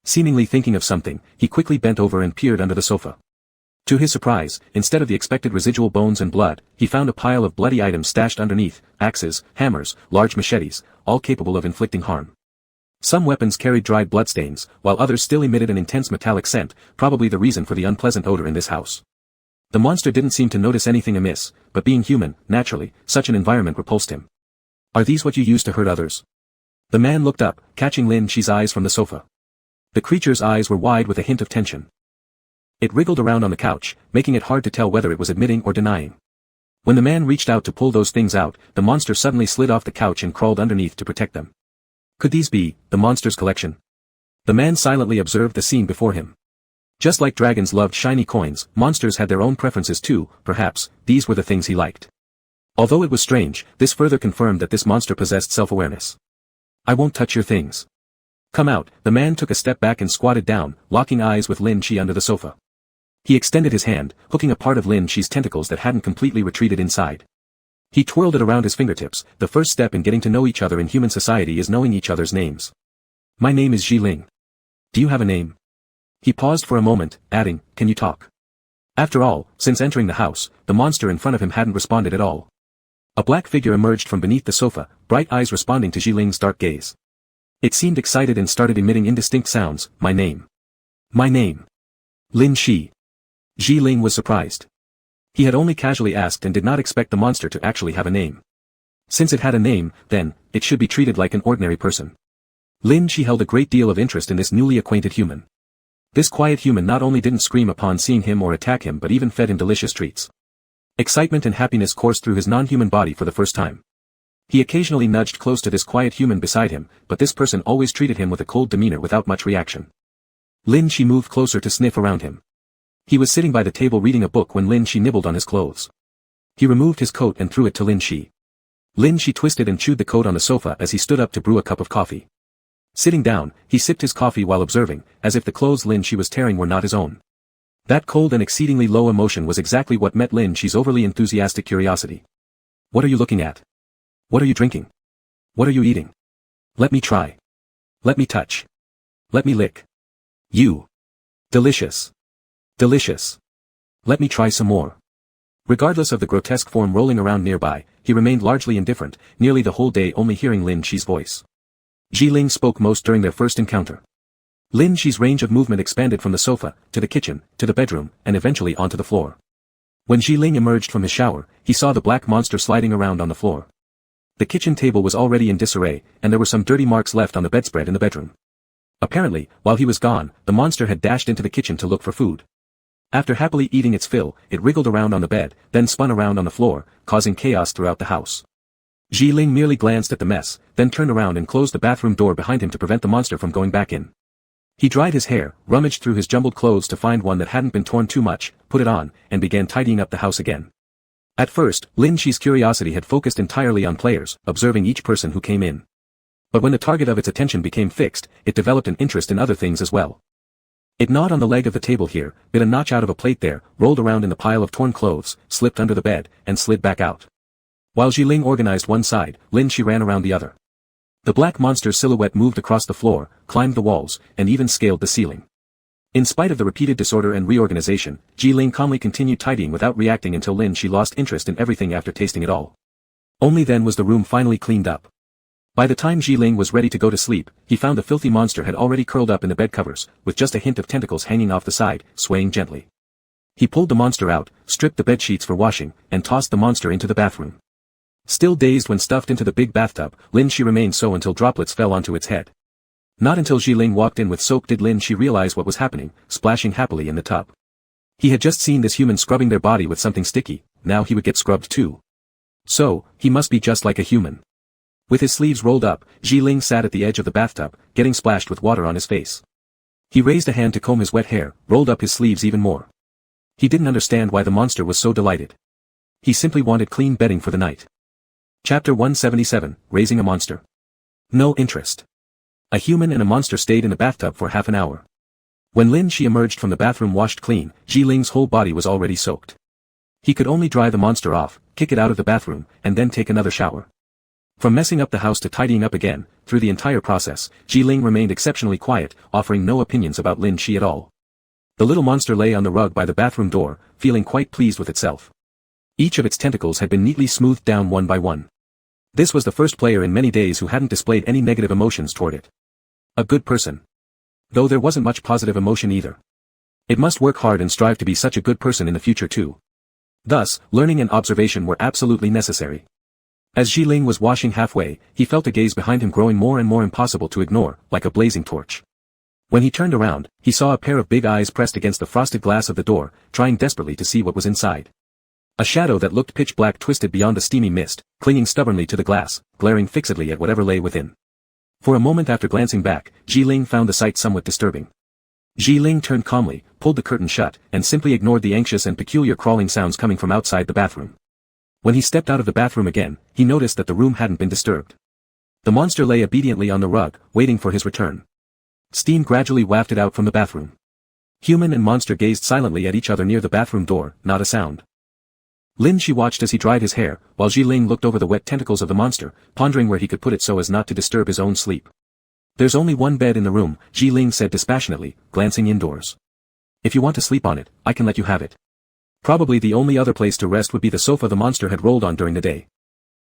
[SPEAKER 1] Seemingly thinking of something, he quickly bent over and peered under the sofa. To his surprise, instead of the expected residual bones and blood, he found a pile of bloody items stashed underneath: axes, hammers, large machetes, all capable of inflicting harm. Some weapons carried dried bloodstains, while others still emitted an intense metallic scent, probably the reason for the unpleasant odor in this house. The monster didn't seem to notice anything amiss, but being human, naturally, such an environment repulsed him. "Are these what you use to hurt others?" The man looked up, catching Lin Shi's eyes from the sofa. The creature's eyes were wide with a hint of tension. It wriggled around on the couch, making it hard to tell whether it was admitting or denying. When the man reached out to pull those things out, the monster suddenly slid off the couch and crawled underneath to protect them. Could these be the monster's collection? The man silently observed the scene before him. Just like dragons loved shiny coins, monsters had their own preferences too. Perhaps these were the things he liked. Although it was strange, this further confirmed that this monster possessed self-awareness. "I won't touch your things. Come out." The man took a step back and squatted down, locking eyes with Lin Shi under the sofa. He extended his hand, hooking a part of Lin Shi's tentacles that hadn't completely retreated inside. He twirled it around his fingertips. The first step in getting to know each other in human society is knowing each other's names. "My name is Ling. Do you have a name?" He paused for a moment, adding, "Can you talk?" After all, since entering the house, the monster in front of him hadn't responded at all. A black figure emerged from beneath the sofa, bright eyes responding to Ling's dark gaze. It seemed excited and started emitting indistinct sounds. "My name. My name. Lin Shi." Ling was surprised. He had only casually asked and did not expect the monster to actually have a name. Since it had a name, then, it should be treated like an ordinary person. Lin Shi held a great deal of interest in this newly acquainted human. This quiet human not only didn't scream upon seeing him or attack him but even fed him delicious treats. Excitement and happiness coursed through his non-human body for the first time. He occasionally nudged close to this quiet human beside him, but this person always treated him with a cold demeanor without much reaction. Lin Shi moved closer to sniff around him. He was sitting by the table reading a book when Lin Shi nibbled on his clothes. He removed his coat and threw it to Lin Shi. Lin Shi twisted and chewed the coat on the sofa as he stood up to brew a cup of coffee. Sitting down, he sipped his coffee while observing, as if the clothes Lin Shi was tearing were not his own. That cold and exceedingly low emotion was exactly what met Lin Shi's overly enthusiastic curiosity. "What are you looking at? What are you drinking? What are you eating? Let me try. Let me touch. Let me lick. You. Delicious. Delicious. Let me try some more." Regardless of the grotesque form rolling around nearby, he remained largely indifferent, nearly the whole day only hearing Lin Shi's voice. Ling spoke most during their first encounter. Lin Shi's range of movement expanded from the sofa, to the kitchen, to the bedroom, and eventually onto the floor. When Ling emerged from his shower, he saw the black monster sliding around on the floor. The kitchen table was already in disarray, and there were some dirty marks left on the bedspread in the bedroom. Apparently, while he was gone, the monster had dashed into the kitchen to look for food. After happily eating its fill, it wriggled around on the bed, then spun around on the floor, causing chaos throughout the house. Ling merely glanced at the mess, then turned around and closed the bathroom door behind him to prevent the monster from going back in. He dried his hair, rummaged through his jumbled clothes to find one that hadn't been torn too much, put it on, and began tidying up the house again. At first, Lin Shi's curiosity had focused entirely on players, observing each person who came in. But when the target of its attention became fixed, it developed an interest in other things as well. It gnawed on the leg of the table here, bit a notch out of a plate there, rolled around in the pile of torn clothes, slipped under the bed, and slid back out. While Ling organized one side, Lin Shi ran around the other. The black monster's silhouette moved across the floor, climbed the walls, and even scaled the ceiling. In spite of the repeated disorder and reorganization, Ling calmly continued tidying without reacting until Lin Shi lost interest in everything after tasting it all. Only then was the room finally cleaned up. By the time Ling was ready to go to sleep, he found the filthy monster had already curled up in the bed covers, with just a hint of tentacles hanging off the side, swaying gently. He pulled the monster out, stripped the bed sheets for washing, and tossed the monster into the bathroom. Still dazed when stuffed into the big bathtub, Lin Shi remained so until droplets fell onto its head. Not until Ling walked in with soap did Lin Shi realize what was happening, splashing happily in the tub. He had just seen this human scrubbing their body with something sticky, now he would get scrubbed too. So, he must be just like a human. With his sleeves rolled up, Ling sat at the edge of the bathtub, getting splashed with water on his face. He raised a hand to comb his wet hair, rolled up his sleeves even more. He didn't understand why the monster was so delighted. He simply wanted clean bedding for the night. Chapter 177, Raising a Monster. No interest. A human and a monster stayed in the bathtub for half an hour. When Lin Shi emerged from the bathroom washed clean, Ling's whole body was already soaked. He could only dry the monster off, kick it out of the bathroom, and then take another shower. From messing up the house to tidying up again, through the entire process, Ling remained exceptionally quiet, offering no opinions about Lin Shi at all. The little monster lay on the rug by the bathroom door, feeling quite pleased with itself. Each of its tentacles had been neatly smoothed down one by one. This was the first player in many days who hadn't displayed any negative emotions toward it. A good person. Though there wasn't much positive emotion either. It must work hard and strive to be such a good person in the future too. Thus, learning and observation were absolutely necessary. As Ji Ling was washing halfway, he felt a gaze behind him growing more and more impossible to ignore, like a blazing torch. When he turned around, he saw a pair of big eyes pressed against the frosted glass of the door, trying desperately to see what was inside. A shadow that looked pitch black twisted beyond the steamy mist, clinging stubbornly to the glass, glaring fixedly at whatever lay within. For a moment after glancing back, Ji Ling found the sight somewhat disturbing. Ji Ling turned calmly, pulled the curtain shut, and simply ignored the anxious and peculiar crawling sounds coming from outside the bathroom. When he stepped out of the bathroom again, he noticed that the room hadn't been disturbed. The monster lay obediently on the rug, waiting for his return. Steam gradually wafted out from the bathroom. Human and monster gazed silently at each other near the bathroom door, not a sound. Lin Shi watched as he dried his hair, while Ji Ling looked over the wet tentacles of the monster, pondering where he could put it so as not to disturb his own sleep. "There's only one bed in the room," Ji Ling said dispassionately, glancing indoors. "If you want to sleep on it, I can let you have it. Probably the only other place to rest would be the sofa the monster had rolled on during the day."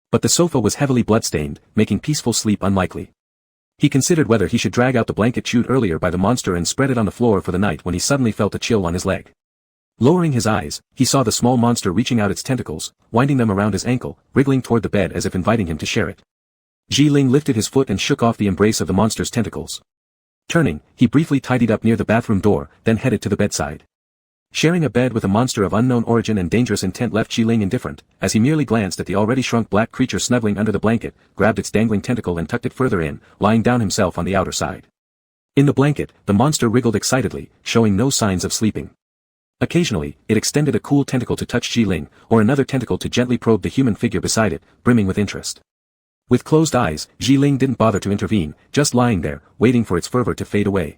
[SPEAKER 1] But the sofa was heavily bloodstained, making peaceful sleep unlikely. He considered whether he should drag out the blanket chewed earlier by the monster and spread it on the floor for the night when he suddenly felt a chill on his leg. Lowering his eyes, he saw the small monster reaching out its tentacles, winding them around his ankle, wriggling toward the bed as if inviting him to share it. Ji Ling lifted his foot and shook off the embrace of the monster's tentacles. Turning, he briefly tidied up near the bathroom door, then headed to the bedside. Sharing a bed with a monster of unknown origin and dangerous intent left Ji Ling indifferent, as he merely glanced at the already shrunk black creature snuggling under the blanket, grabbed its dangling tentacle and tucked it further in, lying down himself on the outer side. In the blanket, the monster wriggled excitedly, showing no signs of sleeping. Occasionally, it extended a cool tentacle to touch Ji Ling, or another tentacle to gently probe the human figure beside it, brimming with interest. With closed eyes, Ji Ling didn't bother to intervene, just lying there, waiting for its fervor to fade away.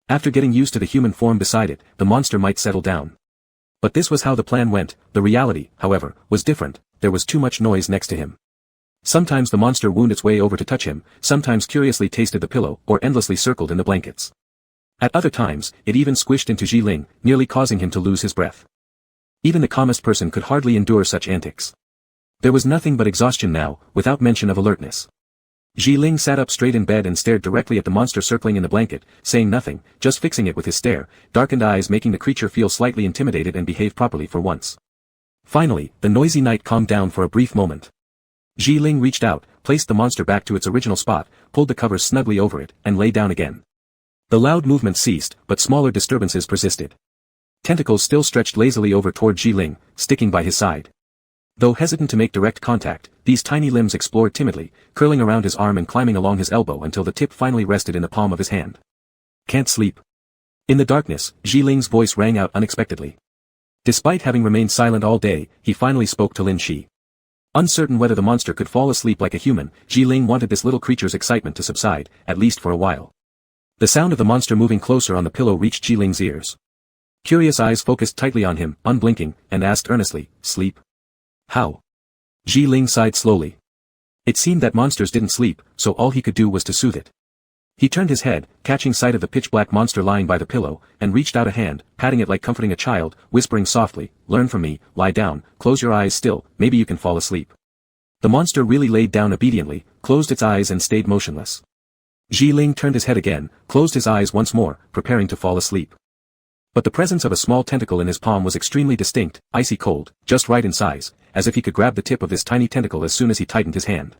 [SPEAKER 1] After getting used to the human form beside it, the monster might settle down. But this was how the plan went. The reality, however, was different. There was too much noise next to him. Sometimes the monster wound its way over to touch him, sometimes curiously tasted the pillow, or endlessly circled in the blankets. At other times, it even squished into Ji Ling, nearly causing him to lose his breath. Even the calmest person could hardly endure such antics. There was nothing but exhaustion now, without mention of alertness. Ji Ling sat up straight in bed and stared directly at the monster circling in the blanket, saying nothing, just fixing it with his stare, darkened eyes making the creature feel slightly intimidated and behave properly for once. Finally, the noisy night calmed down for a brief moment. Ji Ling reached out, placed the monster back to its original spot, pulled the covers snugly over it, and lay down again. The loud movement ceased, but smaller disturbances persisted. Tentacles still stretched lazily over toward Ji Ling, sticking by his side. Though hesitant to make direct contact, these tiny limbs explored timidly, curling around his arm and climbing along his elbow until the tip finally rested in the palm of his hand. "Can't sleep." In the darkness, Ji Ling's voice rang out unexpectedly. Despite having remained silent all day, he finally spoke to Lin Shi. Uncertain whether the monster could fall asleep like a human, Ji Ling wanted this little creature's excitement to subside, at least for a while. The sound of the monster moving closer on the pillow reached Ji Ling's ears. Curious eyes focused tightly on him, unblinking, and asked earnestly, "Sleep? How?" Ji Ling sighed slowly. It seemed that monsters didn't sleep, so all he could do was to soothe it. He turned his head, catching sight of the pitch-black monster lying by the pillow, and reached out a hand, patting it like comforting a child, whispering softly, "Learn from me, lie down, close your eyes still, maybe you can fall asleep." The monster really laid down obediently, closed its eyes and stayed motionless. Ji Ling turned his head again, closed his eyes once more, preparing to fall asleep. But the presence of a small tentacle in his palm was extremely distinct, icy cold, just right in size, as if he could grab the tip of this tiny tentacle as soon as he tightened his hand.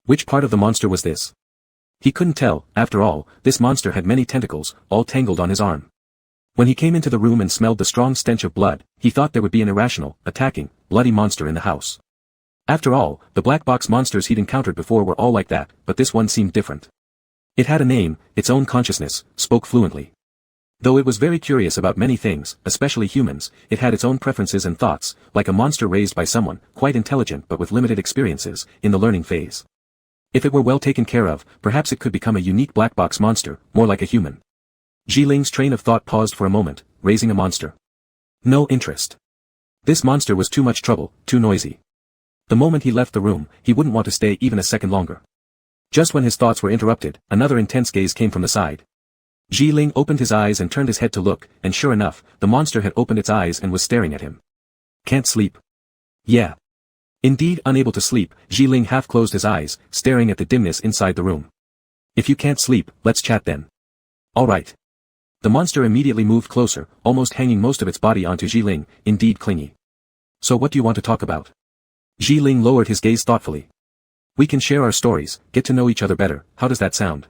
[SPEAKER 1] Which part of the monster was this? He couldn't tell. After all, this monster had many tentacles, all tangled on his arm. When he came into the room and smelled the strong stench of blood, he thought there would be an irrational, attacking, bloody monster in the house. After all, the black box monsters he'd encountered before were all like that, but this one seemed different. It had a name, its own consciousness, spoke fluently. Though it was very curious about many things, especially humans, it had its own preferences and thoughts, like a monster raised by someone, quite intelligent but with limited experiences, in the learning phase. If it were well taken care of, perhaps it could become a unique black box monster, more like a human. Ji Ling's train of thought paused for a moment, raising a monster. No interest. This monster was too much trouble, too noisy. The moment he left the room, he wouldn't want to stay even a second longer. Just when his thoughts were interrupted, another intense gaze came from the side. Ji Ling opened his eyes and turned his head to look, and sure enough, the monster had opened its eyes and was staring at him. Can't sleep? Yeah. Indeed, unable to sleep, Ji Ling half closed his eyes, staring at the dimness inside the room. If you can't sleep, let's chat then. Alright. The monster immediately moved closer, almost hanging most of its body onto Ji Ling, indeed clingy. So what do you want to talk about? Ji Ling lowered his gaze thoughtfully. We can share our stories, get to know each other better, how does that sound?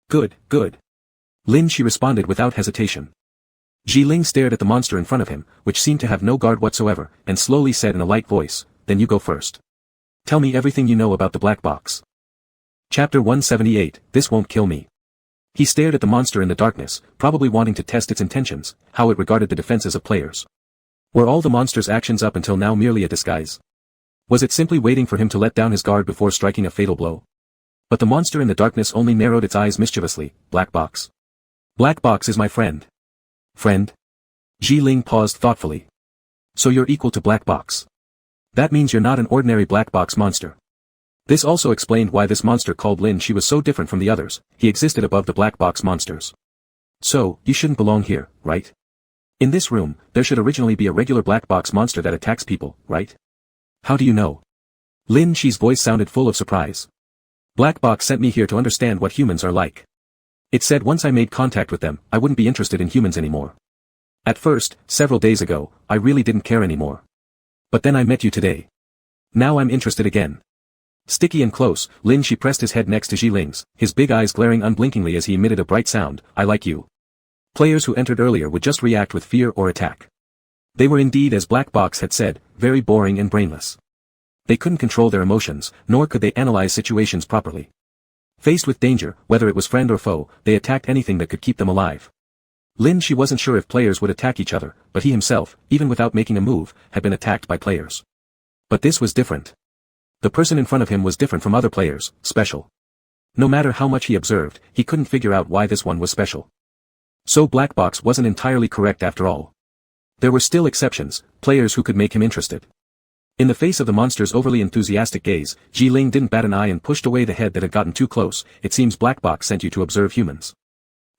[SPEAKER 1] Good, good. Lin Shi responded without hesitation. Ji Ling stared at the monster in front of him, which seemed to have no guard whatsoever, and slowly said in a light voice, then you go first. Tell me everything you know about the black box. Chapter 178, This Won't Kill Me. He stared at the monster in the darkness, probably wanting to test its intentions, how it regarded the defenses of players. Were all the monster's actions up until now merely a disguise? Was it simply waiting for him to let down his guard before striking a fatal blow? But the monster in the darkness only narrowed its eyes mischievously. Black box. Black box is my friend. Friend? Ji Ling paused thoughtfully. So you're equal to black box. That means you're not an ordinary black box monster. This also explained why this monster called Lin Shi was so different from the others. He existed above the black box monsters. So, you shouldn't belong here, right? In this room, there should originally be a regular black box monster that attacks people, right? How do you know? Lin Shi's voice sounded full of surprise. Black box sent me here to understand what humans are like. It said once I made contact with them, I wouldn't be interested in humans anymore. At first, several days ago, I really didn't care anymore. But then I met you today. Now I'm interested again. Sticky and close, Lin Shi pressed his head next to Ji Ling's, his big eyes glaring unblinkingly as he emitted a bright sound, I like you. Players who entered earlier would just react with fear or attack. They were indeed, as Black Box had said, very boring and brainless. They couldn't control their emotions, nor could they analyze situations properly. Faced with danger, whether it was friend or foe, they attacked anything that could keep them alive. Lin Shi wasn't sure if players would attack each other, but he himself, even without making a move, had been attacked by players. But this was different. The person in front of him was different from other players, special. No matter how much he observed, he couldn't figure out why this one was special. So Black Box wasn't entirely correct after all. There were still exceptions, players who could make him interested. In the face of the monster's overly enthusiastic gaze, Ji Ling didn't bat an eye and pushed away the head that had gotten too close. It seems Black Box sent you to observe humans.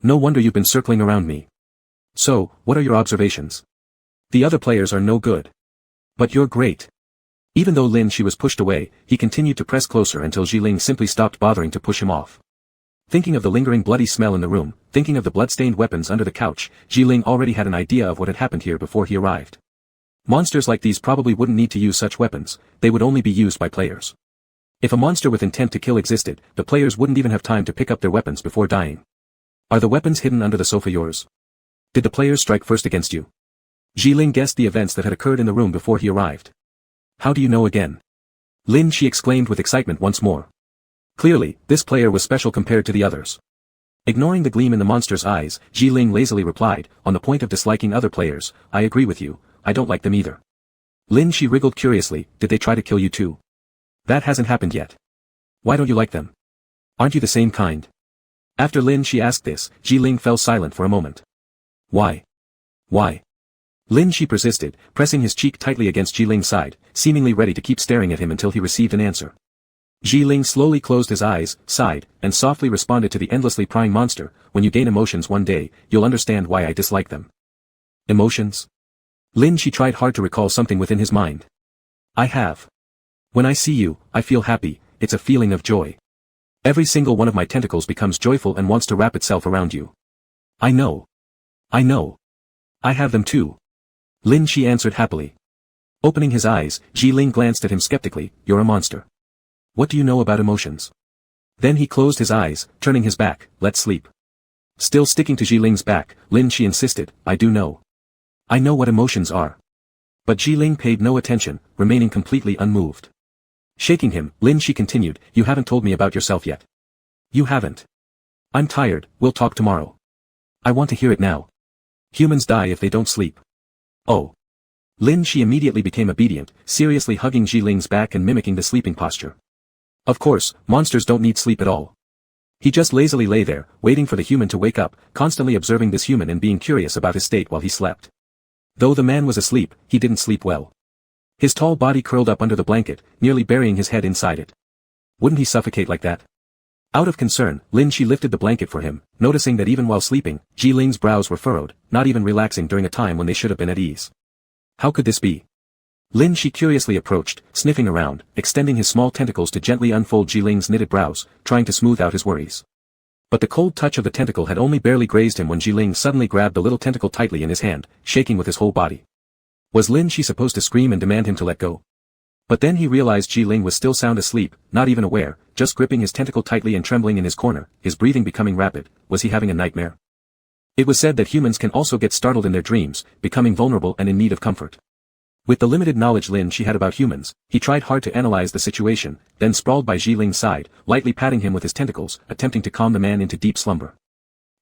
[SPEAKER 1] No wonder you've been circling around me. So, what are your observations? The other players are no good. But you're great. Even though Lin Shi was pushed away, he continued to press closer until Ji Ling simply stopped bothering to push him off. Thinking of the lingering bloody smell in the room, thinking of the blood-stained weapons under the couch, Ji Ling already had an idea of what had happened here before he arrived. Monsters like these probably wouldn't need to use such weapons, they would only be used by players. If a monster with intent to kill existed, the players wouldn't even have time to pick up their weapons before dying. Are the weapons hidden under the sofa yours? Did the players strike first against you? Ji Ling guessed the events that had occurred in the room before he arrived. How do you know again? Lin Shi exclaimed with excitement once more. Clearly, this player was special compared to the others. Ignoring the gleam in the monster's eyes, Ji Ling lazily replied, on the point of disliking other players, I agree with you, I don't like them either. Lin Shi wriggled curiously, did they try to kill you too? That hasn't happened yet. Why don't you like them? Aren't you the same kind? After Lin Shi asked this, Ji Ling fell silent for a moment. Why? Why? Lin Shi persisted, pressing his cheek tightly against Ji Ling's side, seemingly ready to keep staring at him until he received an answer. Ji Ling slowly closed his eyes, sighed, and softly responded to the endlessly prying monster, when you gain emotions one day, you'll understand why I dislike them. Emotions? Lin Shi tried hard to recall something within his mind. I have. When I see you, I feel happy, it's a feeling of joy. Every single one of my tentacles becomes joyful and wants to wrap itself around you. I know. I know. I have them too. Lin Shi answered happily. Opening his eyes, Ji Ling glanced at him skeptically, you're a monster. What do you know about emotions? Then he closed his eyes, turning his back, let's sleep. Still sticking to Ji Ling's back, Lin Shi insisted, I do know. I know what emotions are. But Ji Ling paid no attention, remaining completely unmoved. Shaking him, Lin Shi continued, you haven't told me about yourself yet. You haven't. I'm tired, we'll talk tomorrow. I want to hear it now. Humans die if they don't sleep. Oh. Lin Shi immediately became obedient, seriously hugging Ji Ling's back and mimicking the sleeping posture. Of course, monsters don't need sleep at all. He just lazily lay there, waiting for the human to wake up, constantly observing this human and being curious about his state while he slept. Though the man was asleep, he didn't sleep well. His tall body curled up under the blanket, nearly burying his head inside it. Wouldn't he suffocate like that? Out of concern, Lin Shi lifted the blanket for him, noticing that even while sleeping, Ji Ling's brows were furrowed, not even relaxing during a time when they should have been at ease. How could this be? Lin Shi curiously approached, sniffing around, extending his small tentacles to gently unfold Ji Ling's knitted brows, trying to smooth out his worries. But the cold touch of the tentacle had only barely grazed him when Ji Ling suddenly grabbed the little tentacle tightly in his hand, shaking with his whole body. Was Lin Shi supposed to scream and demand him to let go? But then he realized Ji Ling was still sound asleep, not even aware, just gripping his tentacle tightly and trembling in his corner, his breathing becoming rapid. Was he having a nightmare? It was said that humans can also get startled in their dreams, becoming vulnerable and in need of comfort. With the limited knowledge Lin Shi had about humans, he tried hard to analyze the situation, then sprawled by Ji Ling's side, lightly patting him with his tentacles, attempting to calm the man into deep slumber.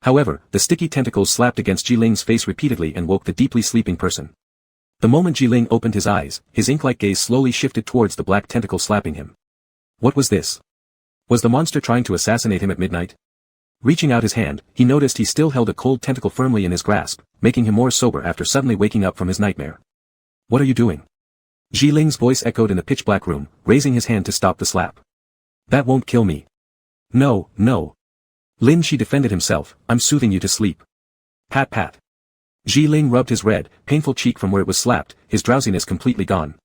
[SPEAKER 1] However, the sticky tentacles slapped against Ji Ling's face repeatedly and woke the deeply sleeping person. The moment Ji Ling opened his eyes, his ink-like gaze slowly shifted towards the black tentacle slapping him. What was this? Was the monster trying to assassinate him at midnight? Reaching out his hand, he noticed he still held a cold tentacle firmly in his grasp, making him more sober after suddenly waking up from his nightmare. What are you doing? Ji Ling's voice echoed in the pitch-black room, raising his hand to stop the slap. That won't kill me. No, no. Lin Shi defended himself, I'm soothing you to sleep. Pat pat. Ji Ling rubbed his red, painful cheek from where it was slapped, his drowsiness completely gone.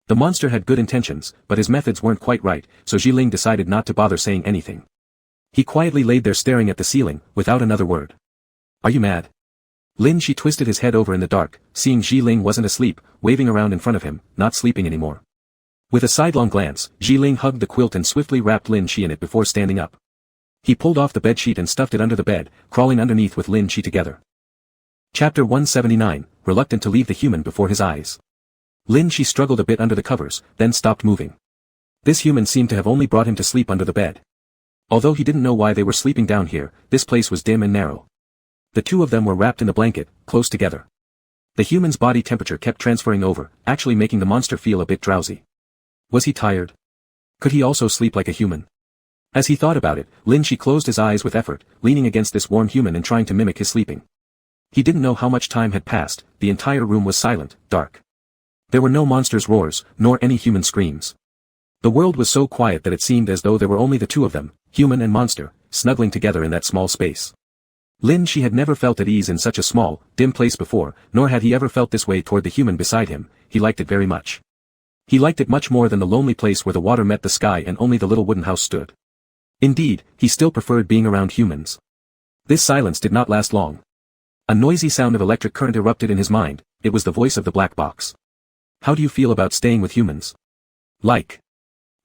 [SPEAKER 1] The monster had good intentions, but his methods weren't quite right, so Ji Ling decided not to bother saying anything. He quietly laid there staring at the ceiling, without another word. Are you mad? Lin Shi twisted his head over in the dark, seeing Ji Ling wasn't asleep, waving around in front of him, not sleeping anymore. With a sidelong glance, Ji Ling hugged the quilt and swiftly wrapped Lin Shi in it before standing up. He pulled off the bedsheet and stuffed it under the bed, crawling underneath with Lin Shi together. Chapter 179, reluctant to leave the human before his eyes. Lin Shi struggled a bit under the covers, then stopped moving. This human seemed to have only brought him to sleep under the bed. Although he didn't know why they were sleeping down here, this place was dim and narrow. The two of them were wrapped in the blanket, close together. The human's body temperature kept transferring over, actually making the monster feel a bit drowsy. Was he tired? Could he also sleep like a human? As he thought about it, Lin Shi closed his eyes with effort, leaning against this warm human and trying to mimic his sleeping. He didn't know how much time had passed, the entire room was silent, dark. There were no monster's roars, nor any human screams. The world was so quiet that it seemed as though there were only the two of them, human and monster, snuggling together in that small space. Lin Shi had never felt at ease in such a small, dim place before, nor had he ever felt this way toward the human beside him. He liked it very much. He liked it much more than the lonely place where the water met the sky and only the little wooden house stood. Indeed, he still preferred being around humans. This silence did not last long. A noisy sound of electric current erupted in his mind. It was the voice of the black box. How do you feel about staying with humans? Like.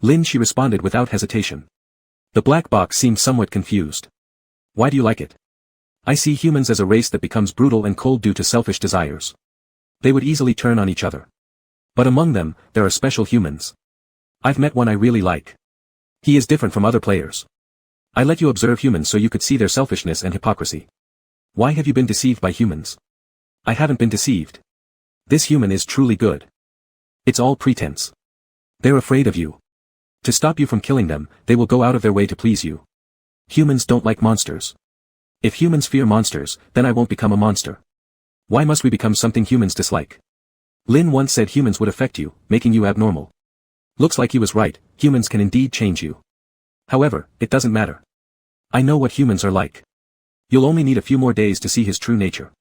[SPEAKER 1] Lin Shi responded without hesitation. The black box seemed somewhat confused. Why do you like it? I see humans as a race that becomes brutal and cold due to selfish desires. They would easily turn on each other. But among them, there are special humans. I've met one I really like. He is different from other players. I let you observe humans so you could see their selfishness and hypocrisy. Why have you been deceived by humans? I haven't been deceived. This human is truly good. It's all pretense. They're afraid of you. To stop you from killing them, they will go out of their way to please you. Humans don't like monsters. If humans fear monsters, then I won't become a monster. Why must we become something humans dislike? Lin once said humans would affect you, making you abnormal. Looks like he was right, humans can indeed change you. However, it doesn't matter. I know what humans are like. You'll only need a few more days to see his true nature.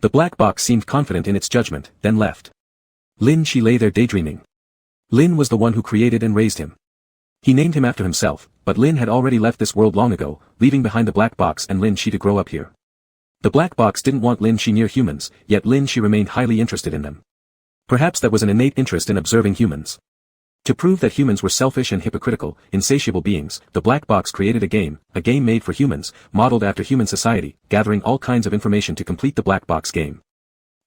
[SPEAKER 1] The black box seemed confident in its judgment, then left. Lin Shi lay there daydreaming. Lin was the one who created and raised him. He named him after himself, but Lin had already left this world long ago, leaving behind the black box and Lin Shi to grow up here. The black box didn't want Lin Shi near humans, yet Lin Shi remained highly interested in them. Perhaps that was an innate interest in observing humans. To prove that humans were selfish and hypocritical, insatiable beings, the black box created a game made for humans, modeled after human society, gathering all kinds of information to complete the black box game.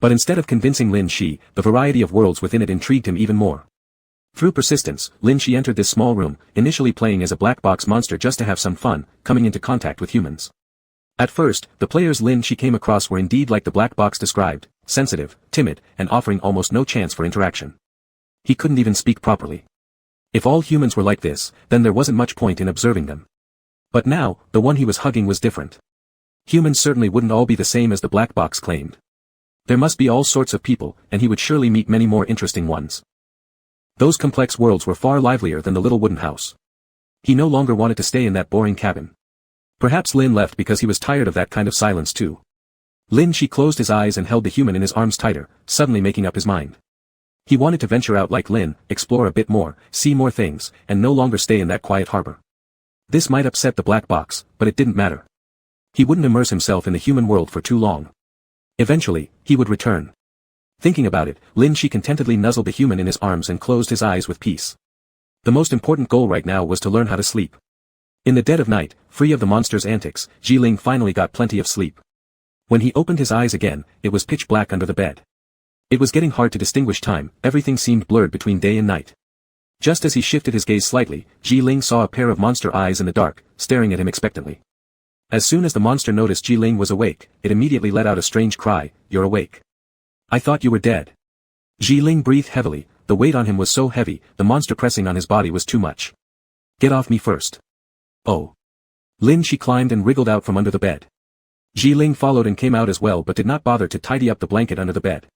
[SPEAKER 1] But instead of convincing Lin Shi, the variety of worlds within it intrigued him even more. Through persistence, Lin Shi entered this small room, initially playing as a black box monster just to have some fun, coming into contact with humans. At first, the players Lin Shi came across were indeed like the black box described, sensitive, timid, and offering almost no chance for interaction. He couldn't even speak properly. If all humans were like this, then there wasn't much point in observing them. But now, the one he was hugging was different. Humans certainly wouldn't all be the same as the black box claimed. There must be all sorts of people, and he would surely meet many more interesting ones. Those complex worlds were far livelier than the little wooden house. He no longer wanted to stay in that boring cabin. Perhaps Lin left because he was tired of that kind of silence too. Lin Shi closed his eyes and held the human in his arms tighter, suddenly making up his mind. He wanted to venture out like Lin, explore a bit more, see more things, and no longer stay in that quiet harbor. This might upset the black box, but it didn't matter. He wouldn't immerse himself in the human world for too long. Eventually, he would return. Thinking about it, Lin Shi contentedly nuzzled the human in his arms and closed his eyes with peace. The most important goal right now was to learn how to sleep. In the dead of night, free of the monster's antics, Jiling finally got plenty of sleep. When he opened his eyes again, it was pitch black under the bed. It was getting hard to distinguish time, everything seemed blurred between day and night. Just as he shifted his gaze slightly, Jiling saw a pair of monster eyes in the dark, staring at him expectantly. As soon as the monster noticed Jiling was awake, it immediately let out a strange cry, "You're awake. I thought you were dead." Jiling breathed heavily, the weight on him was so heavy, the monster pressing on his body was too much. "Get off me first." "Oh." Lin Shi climbed and wriggled out from under the bed. Jiling followed and came out as well but did not bother to tidy up the blanket under the bed.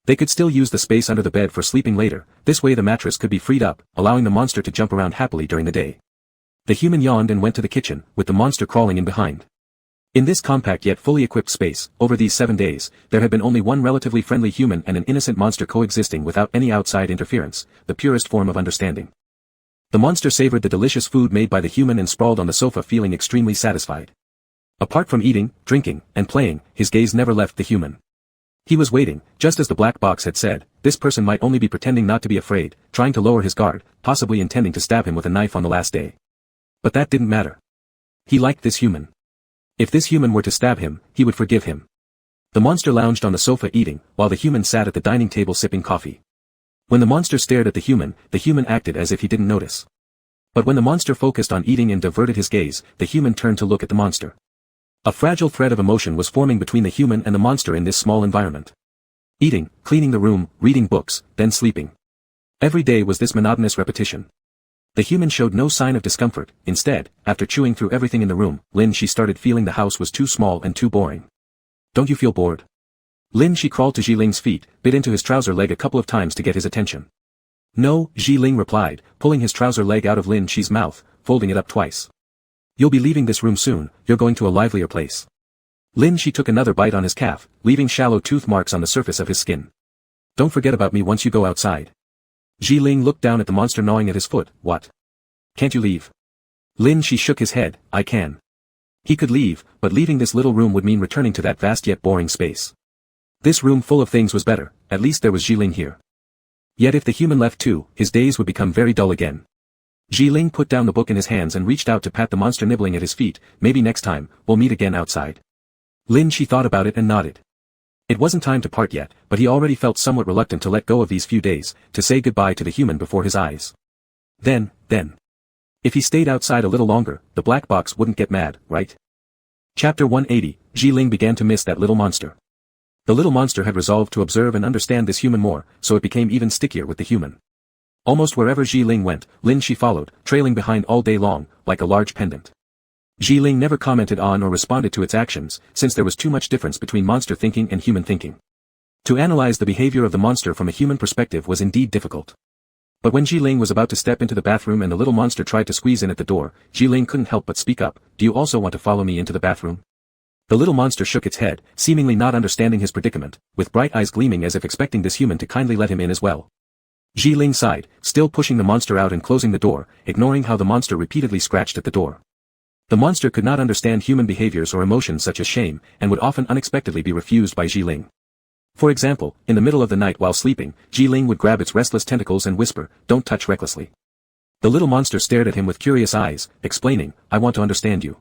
[SPEAKER 1] They could still use the space under the bed for sleeping later, this way the mattress could be freed up, allowing the monster to jump around happily during the day. The human yawned and went to the kitchen, with the monster crawling in behind. In this compact yet fully equipped space, over these 7 days, there had been only one relatively friendly human and an innocent monster coexisting without any outside interference, the purest form of understanding. The monster savored the delicious food made by the human and sprawled on the sofa feeling extremely satisfied. Apart from eating, drinking, and playing, his gaze never left the human. He was waiting, just as the black box had said, this person might only be pretending not to be afraid, trying to lower his guard, possibly intending to stab him with a knife on the last day. But that didn't matter. He liked this human. If this human were to stab him, he would forgive him. The monster lounged on the sofa eating, while the human sat at the dining table sipping coffee. When the monster stared at the human acted as if he didn't notice. But when the monster focused on eating and diverted his gaze, the human turned to look at the monster. A fragile thread of emotion was forming between the human and the monster in this small environment. Eating, cleaning the room, reading books, then sleeping. Every day was this monotonous repetition. The human showed no sign of discomfort, instead, after chewing through everything in the room, Lin Shi started feeling the house was too small and too boring. "Don't you feel bored?" Lin Shi crawled to Jiling's feet, bit into his trouser leg a couple of times to get his attention. "No," Jiling replied, pulling his trouser leg out of Lin Shi's mouth, folding it up twice. "You'll be leaving this room soon, you're going to a livelier place." Lin Shi took another bite on his calf, leaving shallow tooth marks on the surface of his skin. "Don't forget about me once you go outside." Jiling looked down at the monster gnawing at his foot. "What? Can't you leave?" Lin Shi shook his head. "I can." He could leave, but leaving this little room would mean returning to that vast yet boring space. This room full of things was better, at least there was Jiling here. Yet if the human left too, his days would become very dull again. Jiling put down the book in his hands and reached out to pat the monster nibbling at his feet. "Maybe next time, we'll meet again outside." Lin Shi thought about it and nodded. It wasn't time to part yet, but he already felt somewhat reluctant to let go of these few days, to say goodbye to the human before his eyes. Then. If he stayed outside a little longer, the black box wouldn't get mad, right? Chapter 180, Jiling began to miss that little monster. The little monster had resolved to observe and understand this human more, so it became even stickier with the human. Almost wherever Jiling went, Lin Shi followed, trailing behind all day long, like a large pendant. Jiling never commented on or responded to its actions, since there was too much difference between monster thinking and human thinking. To analyze the behavior of the monster from a human perspective was indeed difficult. But when Jiling was about to step into the bathroom and the little monster tried to squeeze in at the door, Jiling couldn't help but speak up. "Do you also want to follow me into the bathroom?" The little monster shook its head, seemingly not understanding his predicament, with bright eyes gleaming as if expecting this human to kindly let him in as well. Jiling sighed, still pushing the monster out and closing the door, ignoring how the monster repeatedly scratched at the door. The monster could not understand human behaviors or emotions such as shame, and would often unexpectedly be refused by Jiling. For example, in the middle of the night while sleeping, Jiling would grab its restless tentacles and whisper, "Don't touch," recklessly. The little monster stared at him with curious eyes, explaining, "I want to understand you."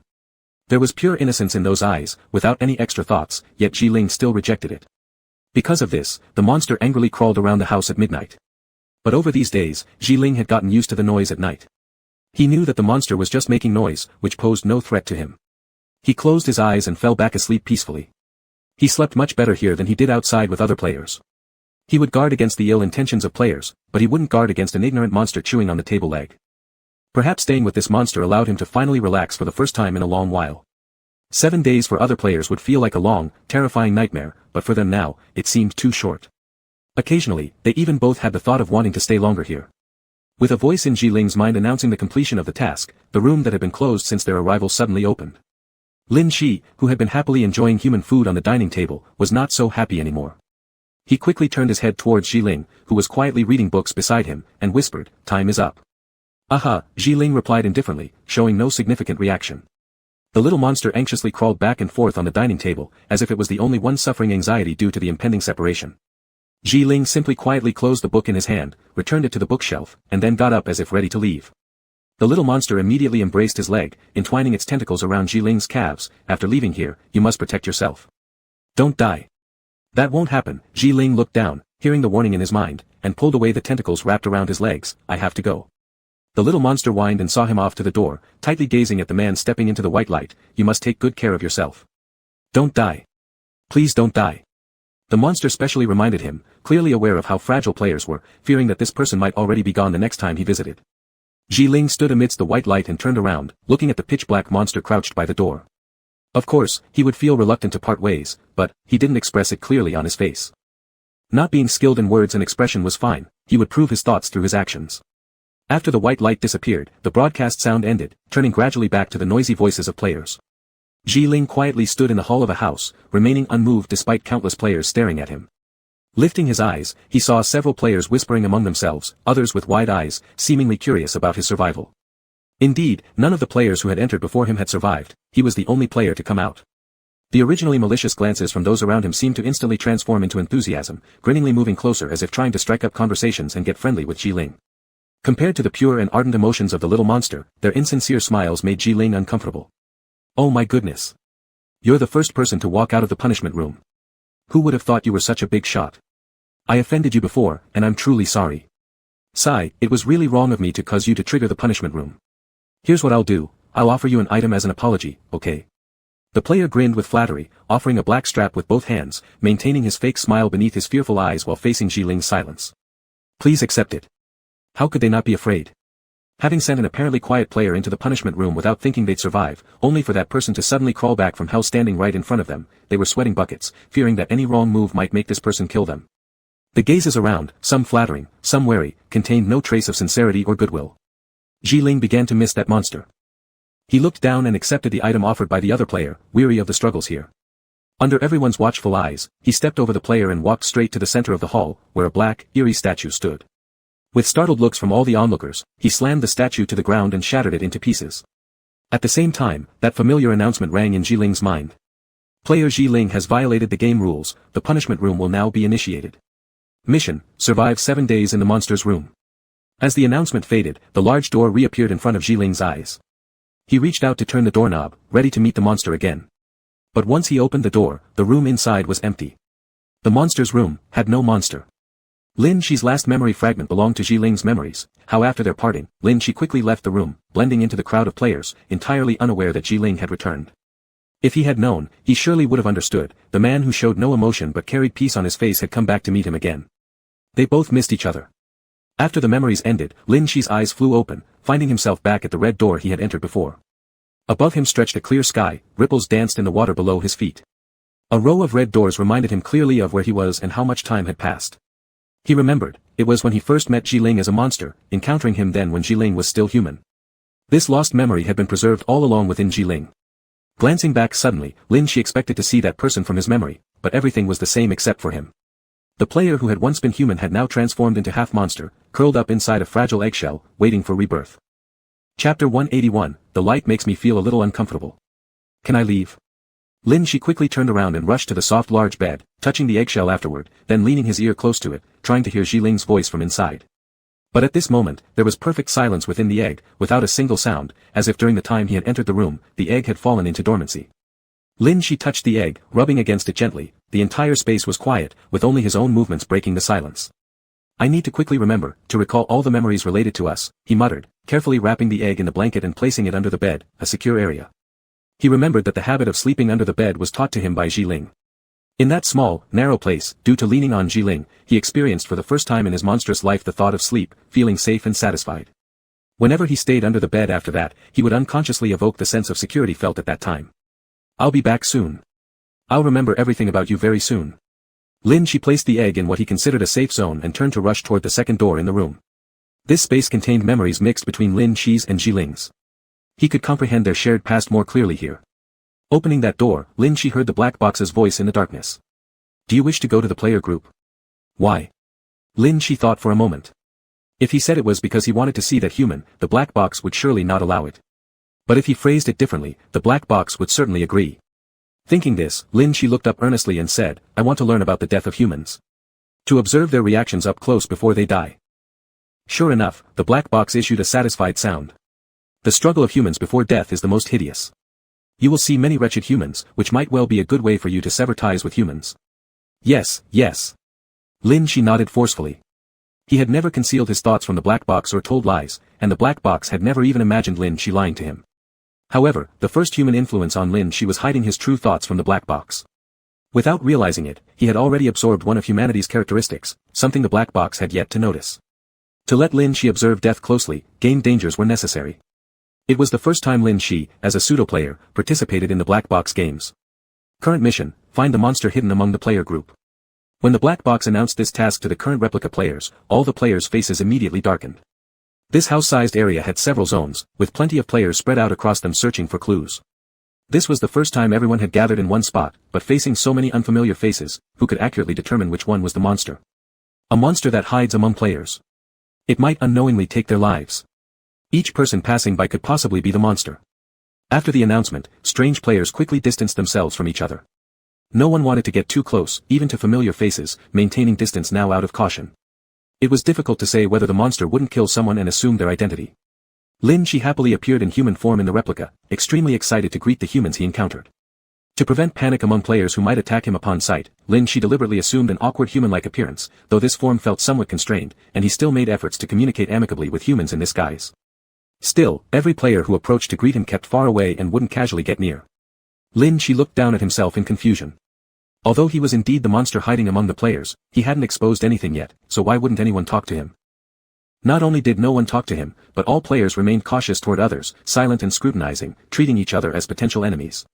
[SPEAKER 1] There was pure innocence in those eyes, without any extra thoughts, yet Jiling still rejected it. Because of this, the monster angrily crawled around the house at midnight. But over these days, Jiling had gotten used to the noise at night. He knew that the monster was just making noise, which posed no threat to him. He closed his eyes and fell back asleep peacefully. He slept much better here than he did outside with other players. He would guard against the ill intentions of players, but he wouldn't guard against an ignorant monster chewing on the table leg. Perhaps staying with this monster allowed him to finally relax for the first time in a long while. 7 days for other players would feel like a long, terrifying nightmare, but for them now, it seemed too short. Occasionally, they even both had the thought of wanting to stay longer here. With a voice in Jiling's mind announcing the completion of the task, the room that had been closed since their arrival suddenly opened. Lin Shi, who had been happily enjoying human food on the dining table, was not so happy anymore. He quickly turned his head towards Jiling, who was quietly reading books beside him, and whispered, "Time is up." "Aha," Jiling replied indifferently, showing no significant reaction. The little monster anxiously crawled back and forth on the dining table, as if it was the only one suffering anxiety due to the impending separation. Jiling simply quietly closed the book in his hand, returned it to the bookshelf, and then got up as if ready to leave. The little monster immediately embraced his leg, entwining its tentacles around Jiling's calves. "After leaving here, you must protect yourself. Don't die." "That won't happen." Jiling looked down, hearing the warning in his mind, and pulled away the tentacles wrapped around his legs. "I have to go." The little monster whined and saw him off to the door, tightly gazing at the man stepping into the white light. "You must take good care of yourself. Don't die. Please don't die." The monster specially reminded him, clearly aware of how fragile players were, fearing that this person might already be gone the next time he visited. Jiling stood amidst the white light and turned around, looking at the pitch-black monster crouched by the door. Of course, he would feel reluctant to part ways, but he didn't express it clearly on his face. Not being skilled in words and expression was fine, he would prove his thoughts through his actions. After the white light disappeared, the broadcast sound ended, turning gradually back to the noisy voices of players. Jiling quietly stood in the hall of a house, remaining unmoved despite countless players staring at him. Lifting his eyes, he saw several players whispering among themselves, others with wide eyes, seemingly curious about his survival. Indeed, none of the players who had entered before him had survived, he was the only player to come out. The originally malicious glances from those around him seemed to instantly transform into enthusiasm, grinningly moving closer as if trying to strike up conversations and get friendly with Jiling. Compared to the pure and ardent emotions of the little monster, their insincere smiles made Jiling uncomfortable. "Oh my goodness. You're the first person to walk out of the punishment room. Who would have thought you were such a big shot? I offended you before, and I'm truly sorry. Sigh, it was really wrong of me to cause you to trigger the punishment room. Here's what I'll do, I'll offer you an item as an apology, okay?" The player grinned with flattery, offering a black strap with both hands, maintaining his fake smile beneath his fearful eyes while facing Jiling's silence. "Please accept it." How could they not be afraid? Having sent an apparently quiet player into the punishment room without thinking they'd survive, only for that person to suddenly crawl back from hell standing right in front of them, they were sweating buckets, fearing that any wrong move might make this person kill them. The gazes around, some flattering, some wary, contained no trace of sincerity or goodwill. Jiling began to miss that monster. He looked down and accepted the item offered by the other player, weary of the struggles here. Under everyone's watchful eyes, he stepped over the player and walked straight to the center of the hall, where a black, eerie statue stood. With startled looks from all the onlookers, he slammed the statue to the ground and shattered it into pieces. At the same time, that familiar announcement rang in Jiling's mind. "Player Jiling has violated the game rules, the punishment room will now be initiated. Mission, survive 7 days in the monster's room." As the announcement faded, the large door reappeared in front of Jiling's eyes. He reached out to turn the doorknob, ready to meet the monster again. But once he opened the door, the room inside was empty. The monster's room had no monster. Lin Shi's last memory fragment belonged to Jiling's memories, how after their parting, Lin Shi quickly left the room, blending into the crowd of players, entirely unaware that Jiling had returned. If he had known, he surely would have understood, the man who showed no emotion but carried peace on his face had come back to meet him again. They both missed each other. After the memories ended, Lin Shi's eyes flew open, finding himself back at the red door he had entered before. Above him stretched a clear sky, ripples danced in the water below his feet. A row of red doors reminded him clearly of where he was and how much time had passed. He remembered, it was when he first met Jiling as a monster, encountering him then when Jiling was still human. This lost memory had been preserved all along within Jiling. Glancing back suddenly, Lin Shi expected to see that person from his memory, but everything was the same except for him. The player who had once been human had now transformed into half-monster, curled up inside a fragile eggshell, waiting for rebirth. Chapter 181, The light makes me feel a little uncomfortable. Can I leave? Lin Shi quickly turned around and rushed to the soft large bed, touching the eggshell afterward, then leaning his ear close to it, trying to hear Jiling's voice from inside. But at this moment, there was perfect silence within the egg, without a single sound, as if during the time he had entered the room, the egg had fallen into dormancy. Lin Shi touched the egg, rubbing against it gently. The entire space was quiet, with only his own movements breaking the silence. "I need to quickly remember, to recall all the memories related to us," he muttered, carefully wrapping the egg in the blanket and placing it under the bed, a secure area. He remembered that the habit of sleeping under the bed was taught to him by Jiling. In that small, narrow place, due to leaning on Jiling, he experienced for the first time in his monstrous life the thought of sleep, feeling safe and satisfied. Whenever he stayed under the bed after that, he would unconsciously evoke the sense of security felt at that time. "I'll be back soon. I'll remember everything about you very soon." Lin Shi placed the egg in what he considered a safe zone and turned to rush toward the second door in the room. This space contained memories mixed between Lin Shi's and Ji Ling's. He could comprehend their shared past more clearly here. Opening that door, Lin Shi heard the black box's voice in the darkness. Do you wish to go to the player group? Why? Lin Shi thought for a moment. If he said it was because he wanted to see that human, the black box would surely not allow it. But if he phrased it differently, the black box would certainly agree. Thinking this, Lin Shi looked up earnestly and said, I want to learn about the death of humans. To observe their reactions up close before they die. Sure enough, the black box issued a satisfied sound. The struggle of humans before death is the most hideous. You will see many wretched humans, which might well be a good way for you to sever ties with humans. Yes, yes. Lin Shi nodded forcefully. He had never concealed his thoughts from the black box or told lies, and the black box had never even imagined Lin Shi lying to him. However, the first human influence on Lin Shi was hiding his true thoughts from the black box. Without realizing it, he had already absorbed one of humanity's characteristics, something the black box had yet to notice. To let Lin Shi observe death closely, game dangers were necessary. It was the first time Lin Shi, as a pseudo-player, participated in the black box games. Current mission, find the monster hidden among the player group. When the black box announced this task to the current replica players, all the players' faces immediately darkened. This house-sized area had several zones, with plenty of players spread out across them searching for clues. This was the first time everyone had gathered in one spot, but facing so many unfamiliar faces, who could accurately determine which one was the monster? A monster that hides among players. It might unknowingly take their lives. Each person passing by could possibly be the monster. After the announcement, strange players quickly distanced themselves from each other. No one wanted to get too close, even to familiar faces, maintaining distance now out of caution. It was difficult to say whether the monster wouldn't kill someone and assume their identity. Lin Shi happily appeared in human form in the replica, extremely excited to greet the humans he encountered. To prevent panic among players who might attack him upon sight, Lin Shi deliberately assumed an awkward human-like appearance, though this form felt somewhat constrained, and he still made efforts to communicate amicably with humans in this guise. Still, every player who approached to greet him kept far away and wouldn't casually get near. Lin Shi looked down at himself in confusion. Although he was indeed the monster hiding among the players, he hadn't exposed anything yet, so why wouldn't anyone talk to him? Not only did no one talk to him, but all players remained cautious toward others, silent and scrutinizing, treating each other as potential enemies.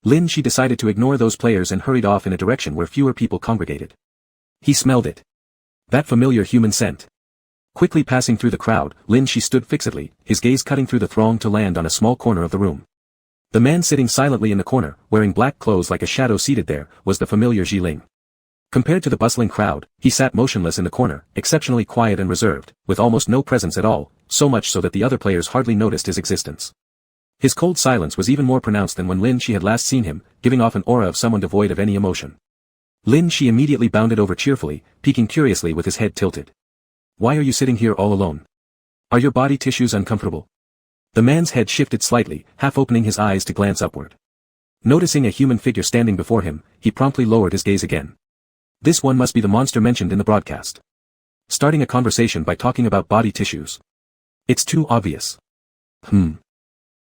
[SPEAKER 1] Lin Shi decided to ignore those players and hurried off in a direction where fewer people congregated. He smelled it. That familiar human scent. Quickly passing through the crowd, Lin Shi stood fixedly, his gaze cutting through the throng to land on a small corner of the room. The man sitting silently in the corner, wearing black clothes like a shadow seated there, was the familiar Ji Ling. Compared to the bustling crowd, he sat motionless in the corner, exceptionally quiet and reserved, with almost no presence at all, so much so that the other players hardly noticed his existence. His cold silence was even more pronounced than when Lin Shi had last seen him, giving off an aura of someone devoid of any emotion. Lin Shi immediately bounded over cheerfully, peeking curiously with his head tilted. Why are you sitting here all alone? Are your body tissues uncomfortable? The man's head shifted slightly, half opening his eyes to glance upward. Noticing a human figure standing before him, he promptly lowered his gaze again. This one must be the monster mentioned in the broadcast. Starting a conversation by talking about body tissues. It's too obvious.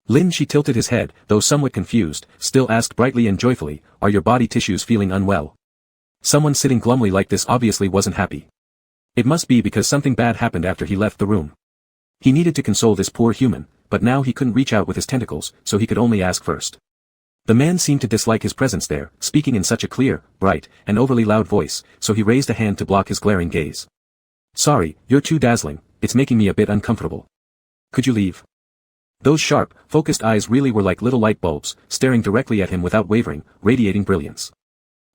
[SPEAKER 1] Lin Shi tilted his head, though somewhat confused, still asked brightly and joyfully, are your body tissues feeling unwell? Someone sitting glumly like this obviously wasn't happy. It must be because something bad happened after he left the room. He needed to console this poor human, but now he couldn't reach out with his tentacles, so he could only ask first. The man seemed to dislike his presence there, speaking in such a clear, bright, and overly loud voice, so he raised a hand to block his glaring gaze. Sorry, you're too dazzling, it's making me a bit uncomfortable. Could you leave? Those sharp, focused eyes really were like little light bulbs, staring directly at him without wavering, radiating brilliance.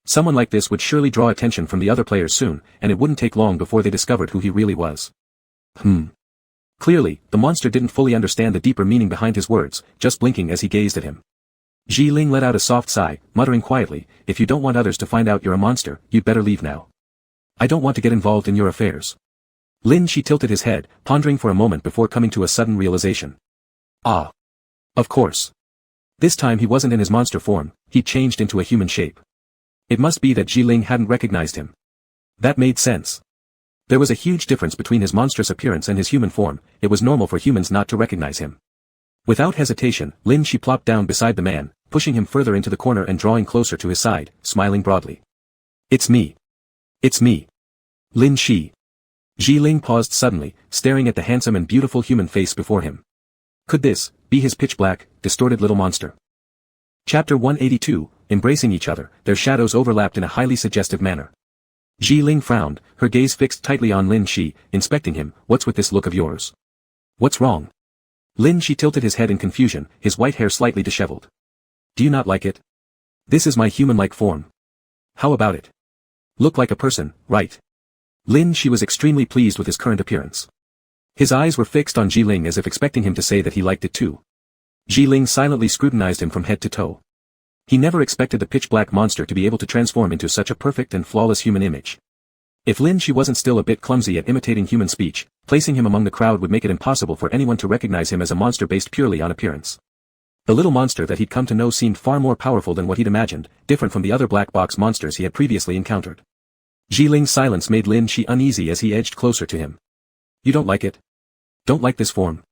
[SPEAKER 1] Someone like this would surely draw attention from the other players soon, and it wouldn't take long before they discovered who he really was. Clearly, the monster didn't fully understand the deeper meaning behind his words, just blinking as he gazed at him. Ji Ling let out a soft sigh, muttering quietly, if you don't want others to find out you're a monster, you'd better leave now. I don't want to get involved in your affairs. Lin Shi tilted his head, pondering for a moment before coming to a sudden realization. Ah. Of course. This time he wasn't in his monster form, he'd changed into a human shape. It must be that Ji Ling hadn't recognized him. That made sense. There was a huge difference between his monstrous appearance and his human form, it was normal for humans not to recognize him. Without hesitation, Lin Shi plopped down beside the man, pushing him further into the corner and drawing closer to his side, smiling broadly. It's me. It's me. Lin Shi. Ji Ling paused suddenly, staring at the handsome and beautiful human face before him. Could this be his pitch-black, distorted little monster? Chapter 182, Embracing each other, their shadows overlapped in a highly suggestive manner. Ji Ling frowned, her gaze fixed tightly on Lin Shi, inspecting him. What's with this look of yours? What's wrong? Lin Shi tilted his head in confusion, his white hair slightly disheveled. Do you not like it? This is my human-like form. How about it? Look like a person, right? Lin Shi was extremely pleased with his current appearance. His eyes were fixed on Ji Ling as if expecting him to say that he liked it too. Ji Ling silently scrutinized him from head to toe. He never expected the pitch-black monster to be able to transform into such a perfect and flawless human image. If Lin Shi wasn't still a bit clumsy at imitating human speech, placing him among the crowd would make it impossible for anyone to recognize him as a monster based purely on appearance. The little monster that he'd come to know seemed far more powerful than what he'd imagined, different from the other black box monsters he had previously encountered. Ji Ling's silence made Lin Shi uneasy as he edged closer to him. You don't like it? Don't like this form?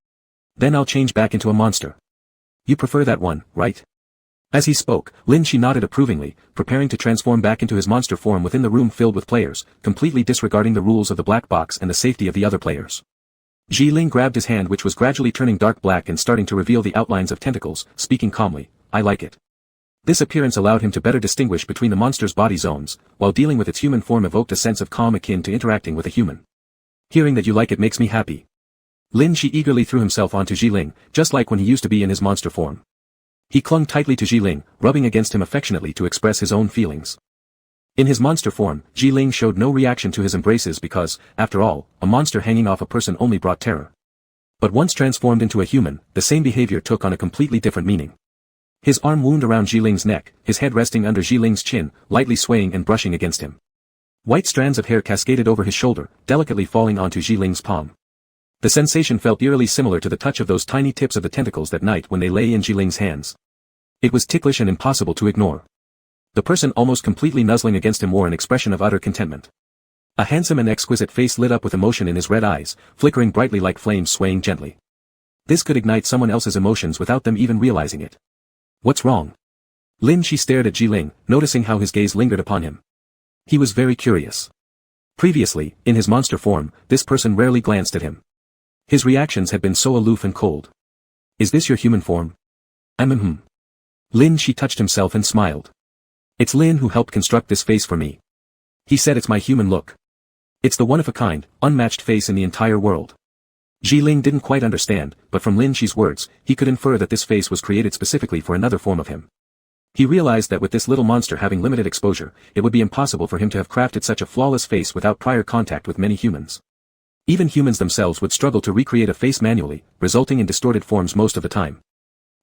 [SPEAKER 1] Then I'll change back into a monster. You prefer that one, right? As he spoke, Lin Shi nodded approvingly, preparing to transform back into his monster form within the room filled with players, completely disregarding the rules of the black box and the safety of the other players. Ji Ling grabbed his hand, which was gradually turning dark black and starting to reveal the outlines of tentacles, speaking calmly, I like it. This appearance allowed him to better distinguish between the monster's body zones, while dealing with its human form evoked a sense of calm akin to interacting with a human. Hearing that you like it makes me happy. Lin Shi eagerly threw himself onto Ji Ling, just like when he used to be in his monster form. He clung tightly to Ji Ling, rubbing against him affectionately to express his own feelings. In his monster form, Ji Ling showed no reaction to his embraces because, after all, a monster hanging off a person only brought terror. But once transformed into a human, the same behavior took on a completely different meaning. His arm wound around Ji Ling's neck, his head resting under Ji Ling's chin, lightly swaying and brushing against him. White strands of hair cascaded over his shoulder, delicately falling onto Ji Ling's palm. The sensation felt eerily similar to the touch of those tiny tips of the tentacles that night when they lay in Ji Ling's hands. It was ticklish and impossible to ignore. The person almost completely nuzzling against him wore an expression of utter contentment. A handsome and exquisite face lit up with emotion in his red eyes, flickering brightly like flames swaying gently. This could ignite someone else's emotions without them even realizing it. What's wrong? Lin Shi stared at Ji Ling, noticing how his gaze lingered upon him. He was very curious. Previously, in his monster form, this person rarely glanced at him. His reactions had been so aloof and cold. Is this your human form? Lin Shi touched himself and smiled. It's Lin who helped construct this face for me. He said it's my human look. It's the one-of-a-kind, unmatched face in the entire world. Ji Ling didn't quite understand, but from Lin Shi's words, he could infer that this face was created specifically for another form of him. He realized that with this little monster having limited exposure, it would be impossible for him to have crafted such a flawless face without prior contact with many humans. Even humans themselves would struggle to recreate a face manually, resulting in distorted forms most of the time.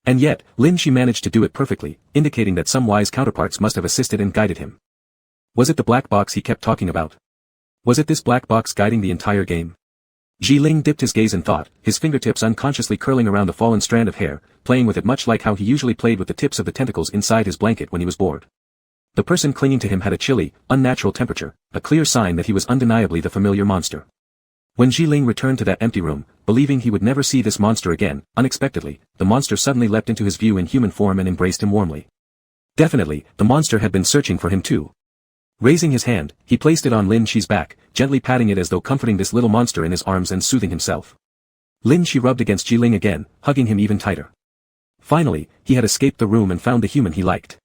[SPEAKER 1] And yet, Lin Shi managed to do it perfectly, indicating that some wise counterparts must have assisted and guided him. Was it the black box he kept talking about? Was it this black box guiding the entire game? Ji Ling dipped his gaze in thought, his fingertips unconsciously curling around the fallen strand of hair, playing with it much like how he usually played with the tips of the tentacles inside his blanket when he was bored. The person clinging to him had a chilly, unnatural temperature, a clear sign that he was undeniably the familiar monster. When Ji Ling returned to that empty room, believing he would never see this monster again, unexpectedly, the monster suddenly leapt into his view in human form and embraced him warmly. Definitely, the monster had been searching for him too. Raising his hand, he placed it on Lin Shi's back, gently patting it as though comforting this little monster in his arms and soothing himself. Lin Shi rubbed against Ji Ling again, hugging him even tighter. Finally, he had escaped the room and found the human he liked.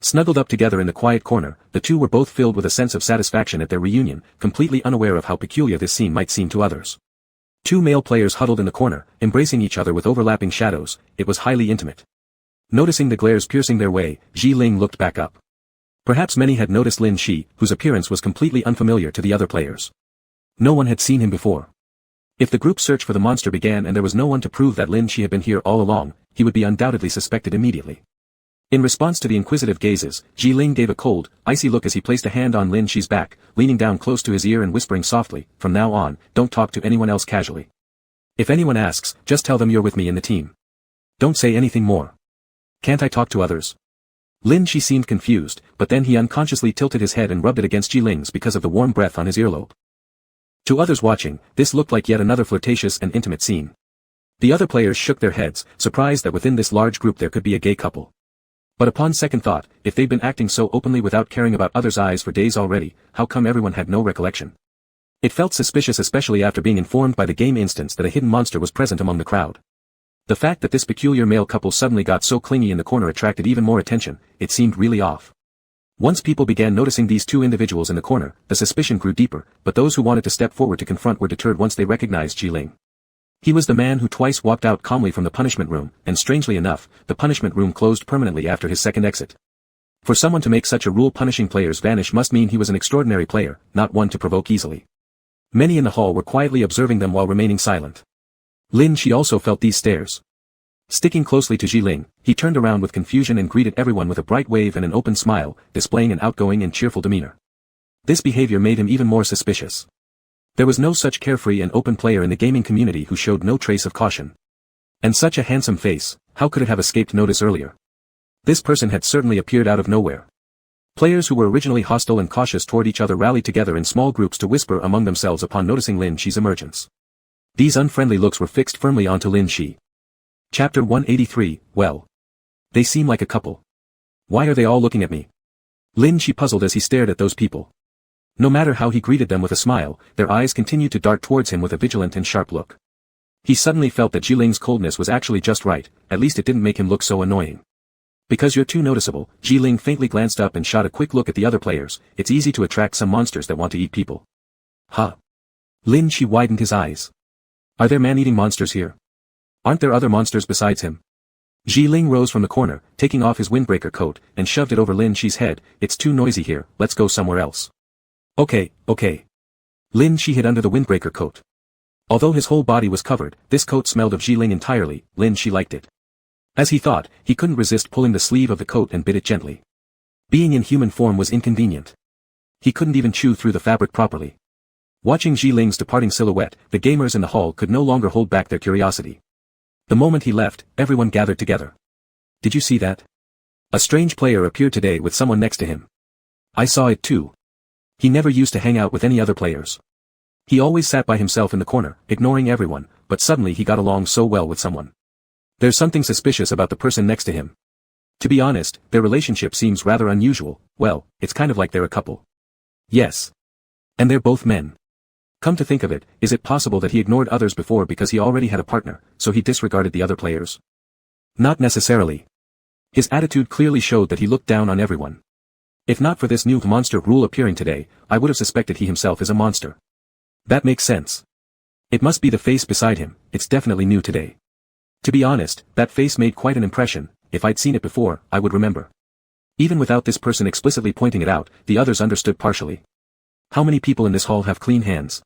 [SPEAKER 1] Snuggled up together in the quiet corner, the two were both filled with a sense of satisfaction at their reunion, completely unaware of how peculiar this scene might seem to others. Two male players huddled in the corner, embracing each other with overlapping shadows. It was highly intimate. Noticing the glares piercing their way, Ji Ling looked back up. Perhaps many had noticed Lin Shi, whose appearance was completely unfamiliar to the other players. No one had seen him before. If the group search for the monster began and there was no one to prove that Lin Shi had been here all along, he would be undoubtedly suspected immediately. In response to the inquisitive gazes, Ji Ling gave a cold, icy look as he placed a hand on Lin Shi's back, leaning down close to his ear and whispering softly, "From now on, don't talk to anyone else casually. If anyone asks, just tell them you're with me in the team. Don't say anything more." "Can't I talk to others?" Lin Shi seemed confused, but then he unconsciously tilted his head and rubbed it against Ji Ling's because of the warm breath on his earlobe. To others watching, this looked like yet another flirtatious and intimate scene. The other players shook their heads, surprised that within this large group there could be a gay couple. But upon second thought, if they'd been acting so openly without caring about others' eyes for days already, how come everyone had no recollection? It felt suspicious, especially after being informed by the game instance that a hidden monster was present among the crowd. The fact that this peculiar male couple suddenly got so clingy in the corner attracted even more attention. It seemed really off. Once people began noticing these two individuals in the corner, the suspicion grew deeper, but those who wanted to step forward to confront were deterred once they recognized Ji Ling. He was the man who twice walked out calmly from the punishment room, and strangely enough, the punishment room closed permanently after his second exit. For someone to make such a rule punishing players vanish must mean he was an extraordinary player, not one to provoke easily. Many in the hall were quietly observing them while remaining silent. Lin Shi also felt these stares. Sticking closely to Ji Ling, he turned around with confusion and greeted everyone with a bright wave and an open smile, displaying an outgoing and cheerful demeanor. This behavior made him even more suspicious. There was no such carefree and open player in the gaming community who showed no trace of caution. And such a handsome face, how could it have escaped notice earlier? This person had certainly appeared out of nowhere. Players who were originally hostile and cautious toward each other rallied together in small groups to whisper among themselves upon noticing Lin Shi's emergence. These unfriendly looks were fixed firmly onto Lin Shi. Chapter 183, well. They seem like a couple. Why are they all looking at me? Lin Shi puzzled as he stared at those people. No matter how he greeted them with a smile, their eyes continued to dart towards him with a vigilant and sharp look. He suddenly felt that Ji Ling's coldness was actually just right, at least it didn't make him look so annoying. Because you're too noticeable, Ji Ling faintly glanced up and shot a quick look at the other players. It's easy to attract some monsters that want to eat people. Huh. Lin Shi widened his eyes. Are there man-eating monsters here? Aren't there other monsters besides him? Ji Ling rose from the corner, taking off his windbreaker coat, and shoved it over Lin Shi's head. It's too noisy here, let's go somewhere else. Okay. Lin Shi hid under the windbreaker coat. Although his whole body was covered, this coat smelled of Ji Ling entirely. Lin Shi liked it. As he thought, he couldn't resist pulling the sleeve of the coat and bit it gently. Being in human form was inconvenient. He couldn't even chew through the fabric properly. Watching Ji Ling's departing silhouette, the gamers in the hall could no longer hold back their curiosity. The moment he left, everyone gathered together. Did you see that? A strange player appeared today with someone next to him. I saw it too. He never used to hang out with any other players. He always sat by himself in the corner, ignoring everyone, but suddenly he got along so well with someone. There's something suspicious about the person next to him. To be honest, their relationship seems rather unusual. Well, it's kind of like they're a couple. Yes. And they're both men. Come to think of it, is it possible that he ignored others before because he already had a partner, so he disregarded the other players? Not necessarily. His attitude clearly showed that he looked down on everyone. If not for this new monster rule appearing today, I would have suspected he himself is a monster. That makes sense. It must be the face beside him, it's definitely new today. To be honest, that face made quite an impression. If I'd seen it before, I would remember. Even without this person explicitly pointing it out, the others understood partially. How many people in this hall have clean hands?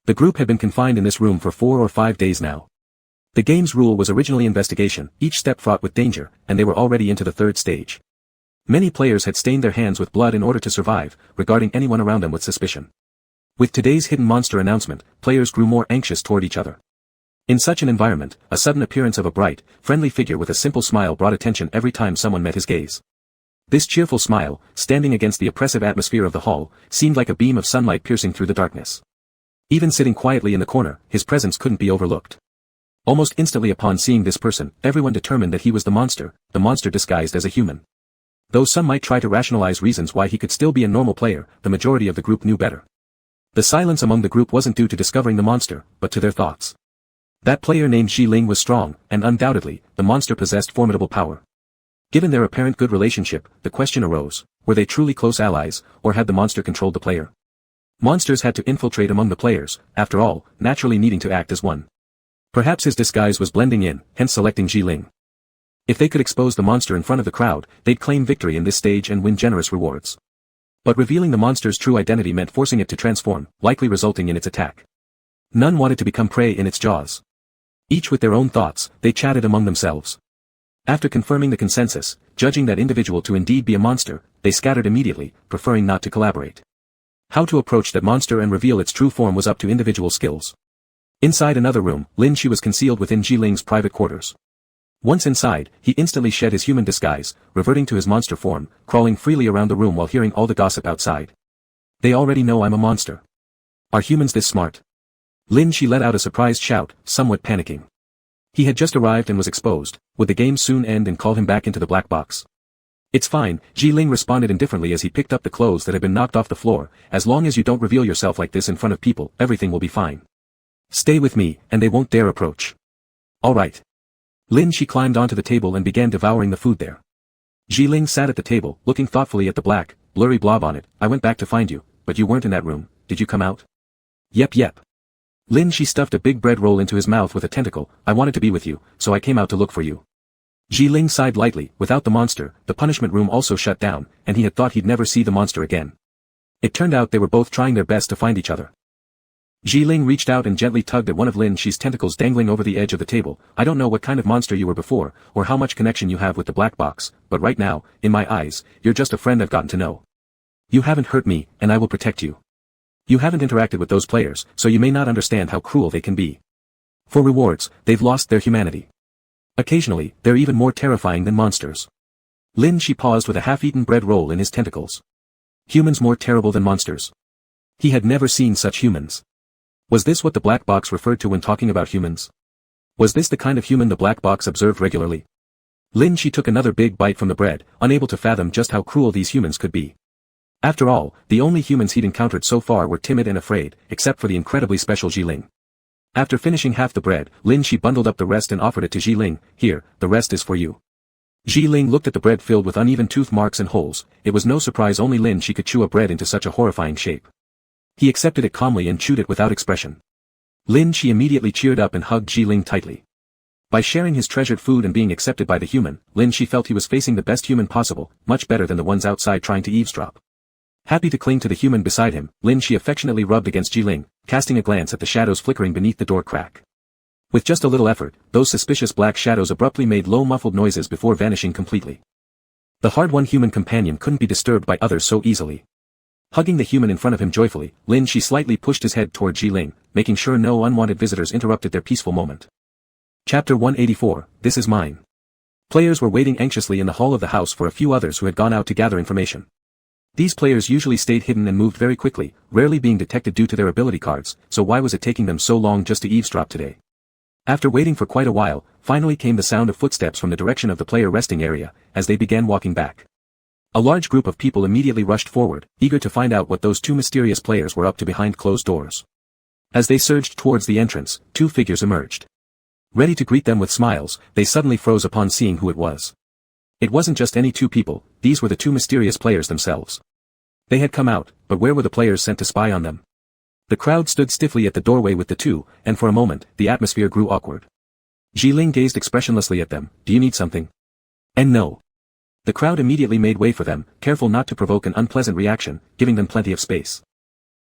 [SPEAKER 1] The group had been confined in this room for 4 or 5 days now. The game's rule was originally investigation, each step fraught with danger, and they were already into the third stage. Many players had stained their hands with blood in order to survive, regarding anyone around them with suspicion. With today's hidden monster announcement, players grew more anxious toward each other. In such an environment, a sudden appearance of a bright, friendly figure with a simple smile brought attention every time someone met his gaze. This cheerful smile, standing against the oppressive atmosphere of the hall, seemed like a beam of sunlight piercing through the darkness. Even sitting quietly in the corner, his presence couldn't be overlooked. Almost instantly upon seeing this person, everyone determined that he was the monster disguised as a human. Though some might try to rationalize reasons why he could still be a normal player, the majority of the group knew better. The silence among the group wasn't due to discovering the monster, but to their thoughts. That player named Ji Ling was strong, and undoubtedly, the monster possessed formidable power. Given their apparent good relationship, the question arose, were they truly close allies, or had the monster controlled the player? Monsters had to infiltrate among the players, after all, naturally needing to act as one. Perhaps his disguise was blending in, hence selecting Ji Ling. If they could expose the monster in front of the crowd, they'd claim victory in this stage and win generous rewards. But revealing the monster's true identity meant forcing it to transform, likely resulting in its attack. None wanted to become prey in its jaws. Each with their own thoughts, they chatted among themselves. After confirming the consensus, judging that individual to indeed be a monster, they scattered immediately, preferring not to collaborate. How to approach that monster and reveal its true form was up to individual skills. Inside another room, Lin Shi was concealed within Ji Ling's private quarters. Once inside, he instantly shed his human disguise, reverting to his monster form, crawling freely around the room while hearing all the gossip outside. They already know I'm a monster. Are humans this smart? Lin Shi let out a surprised shout, somewhat panicking. He had just arrived and was exposed. Would the game soon end and call him back into the black box? It's fine, Ji Ling responded indifferently as he picked up the clothes that had been knocked off the floor. As long as you don't reveal yourself like this in front of people, everything will be fine. Stay with me, and they won't dare approach. All right. Lin Shi climbed onto the table and began devouring the food there. Ji Ling sat at the table, looking thoughtfully at the black, blurry blob on it. I went back to find you, but you weren't in that room. Did you come out? Yep. Lin Shi stuffed a big bread roll into his mouth with a tentacle. I wanted to be with you, so I came out to look for you. Ji Ling sighed lightly. Without the monster, the punishment room also shut down, and he had thought he'd never see the monster again. It turned out they were both trying their best to find each other. Ji Ling reached out and gently tugged at one of Lin Shi's tentacles dangling over the edge of the table. I don't know what kind of monster you were before, or how much connection you have with the black box, but right now, in my eyes, you're just a friend I've gotten to know. You haven't hurt me, and I will protect you. You haven't interacted with those players, so you may not understand how cruel they can be. For rewards, they've lost their humanity. Occasionally, they're even more terrifying than monsters. Lin Shi paused with a half-eaten bread roll in his tentacles. Humans more terrible than monsters. He had never seen such humans. Was this what the black box referred to when talking about humans? Was this the kind of human the black box observed regularly? Lin Shi took another big bite from the bread, unable to fathom just how cruel these humans could be. After all, the only humans he'd encountered so far were timid and afraid, except for the incredibly special Ji Ling. After finishing half the bread, Lin Shi bundled up the rest and offered it to Ji Ling. Here, the rest is for you. Ji Ling looked at the bread filled with uneven tooth marks and holes. It was no surprise only Lin Shi could chew a bread into such a horrifying shape. He accepted it calmly and chewed it without expression. Lin Shi immediately cheered up and hugged Ji Ling tightly. By sharing his treasured food and being accepted by the human, Lin Shi felt he was facing the best human possible, much better than the ones outside trying to eavesdrop. Happy to cling to the human beside him, Lin Shi affectionately rubbed against Ji Ling, casting a glance at the shadows flickering beneath the door crack. With just a little effort, those suspicious black shadows abruptly made low muffled noises before vanishing completely. The hard-won human companion couldn't be disturbed by others so easily. Hugging the human in front of him joyfully, Lin Shi slightly pushed his head toward Ji Ling, making sure no unwanted visitors interrupted their peaceful moment. Chapter 184, This is Mine. Players were waiting anxiously in the hall of the house for a few others who had gone out to gather information. These players usually stayed hidden and moved very quickly, rarely being detected due to their ability cards, so why was it taking them so long just to eavesdrop today? After waiting for quite a while, finally came the sound of footsteps from the direction of the player resting area, as they began walking back. A large group of people immediately rushed forward, eager to find out what those two mysterious players were up to behind closed doors. As they surged towards the entrance, two figures emerged. Ready to greet them with smiles, they suddenly froze upon seeing who it was. It wasn't just any two people, these were the two mysterious players themselves. They had come out, but where were the players sent to spy on them? The crowd stood stiffly at the doorway with the two, and for a moment, the atmosphere grew awkward. Ji Ling gazed expressionlessly at them. Do you need something? And no. The crowd immediately made way for them, careful not to provoke an unpleasant reaction, giving them plenty of space.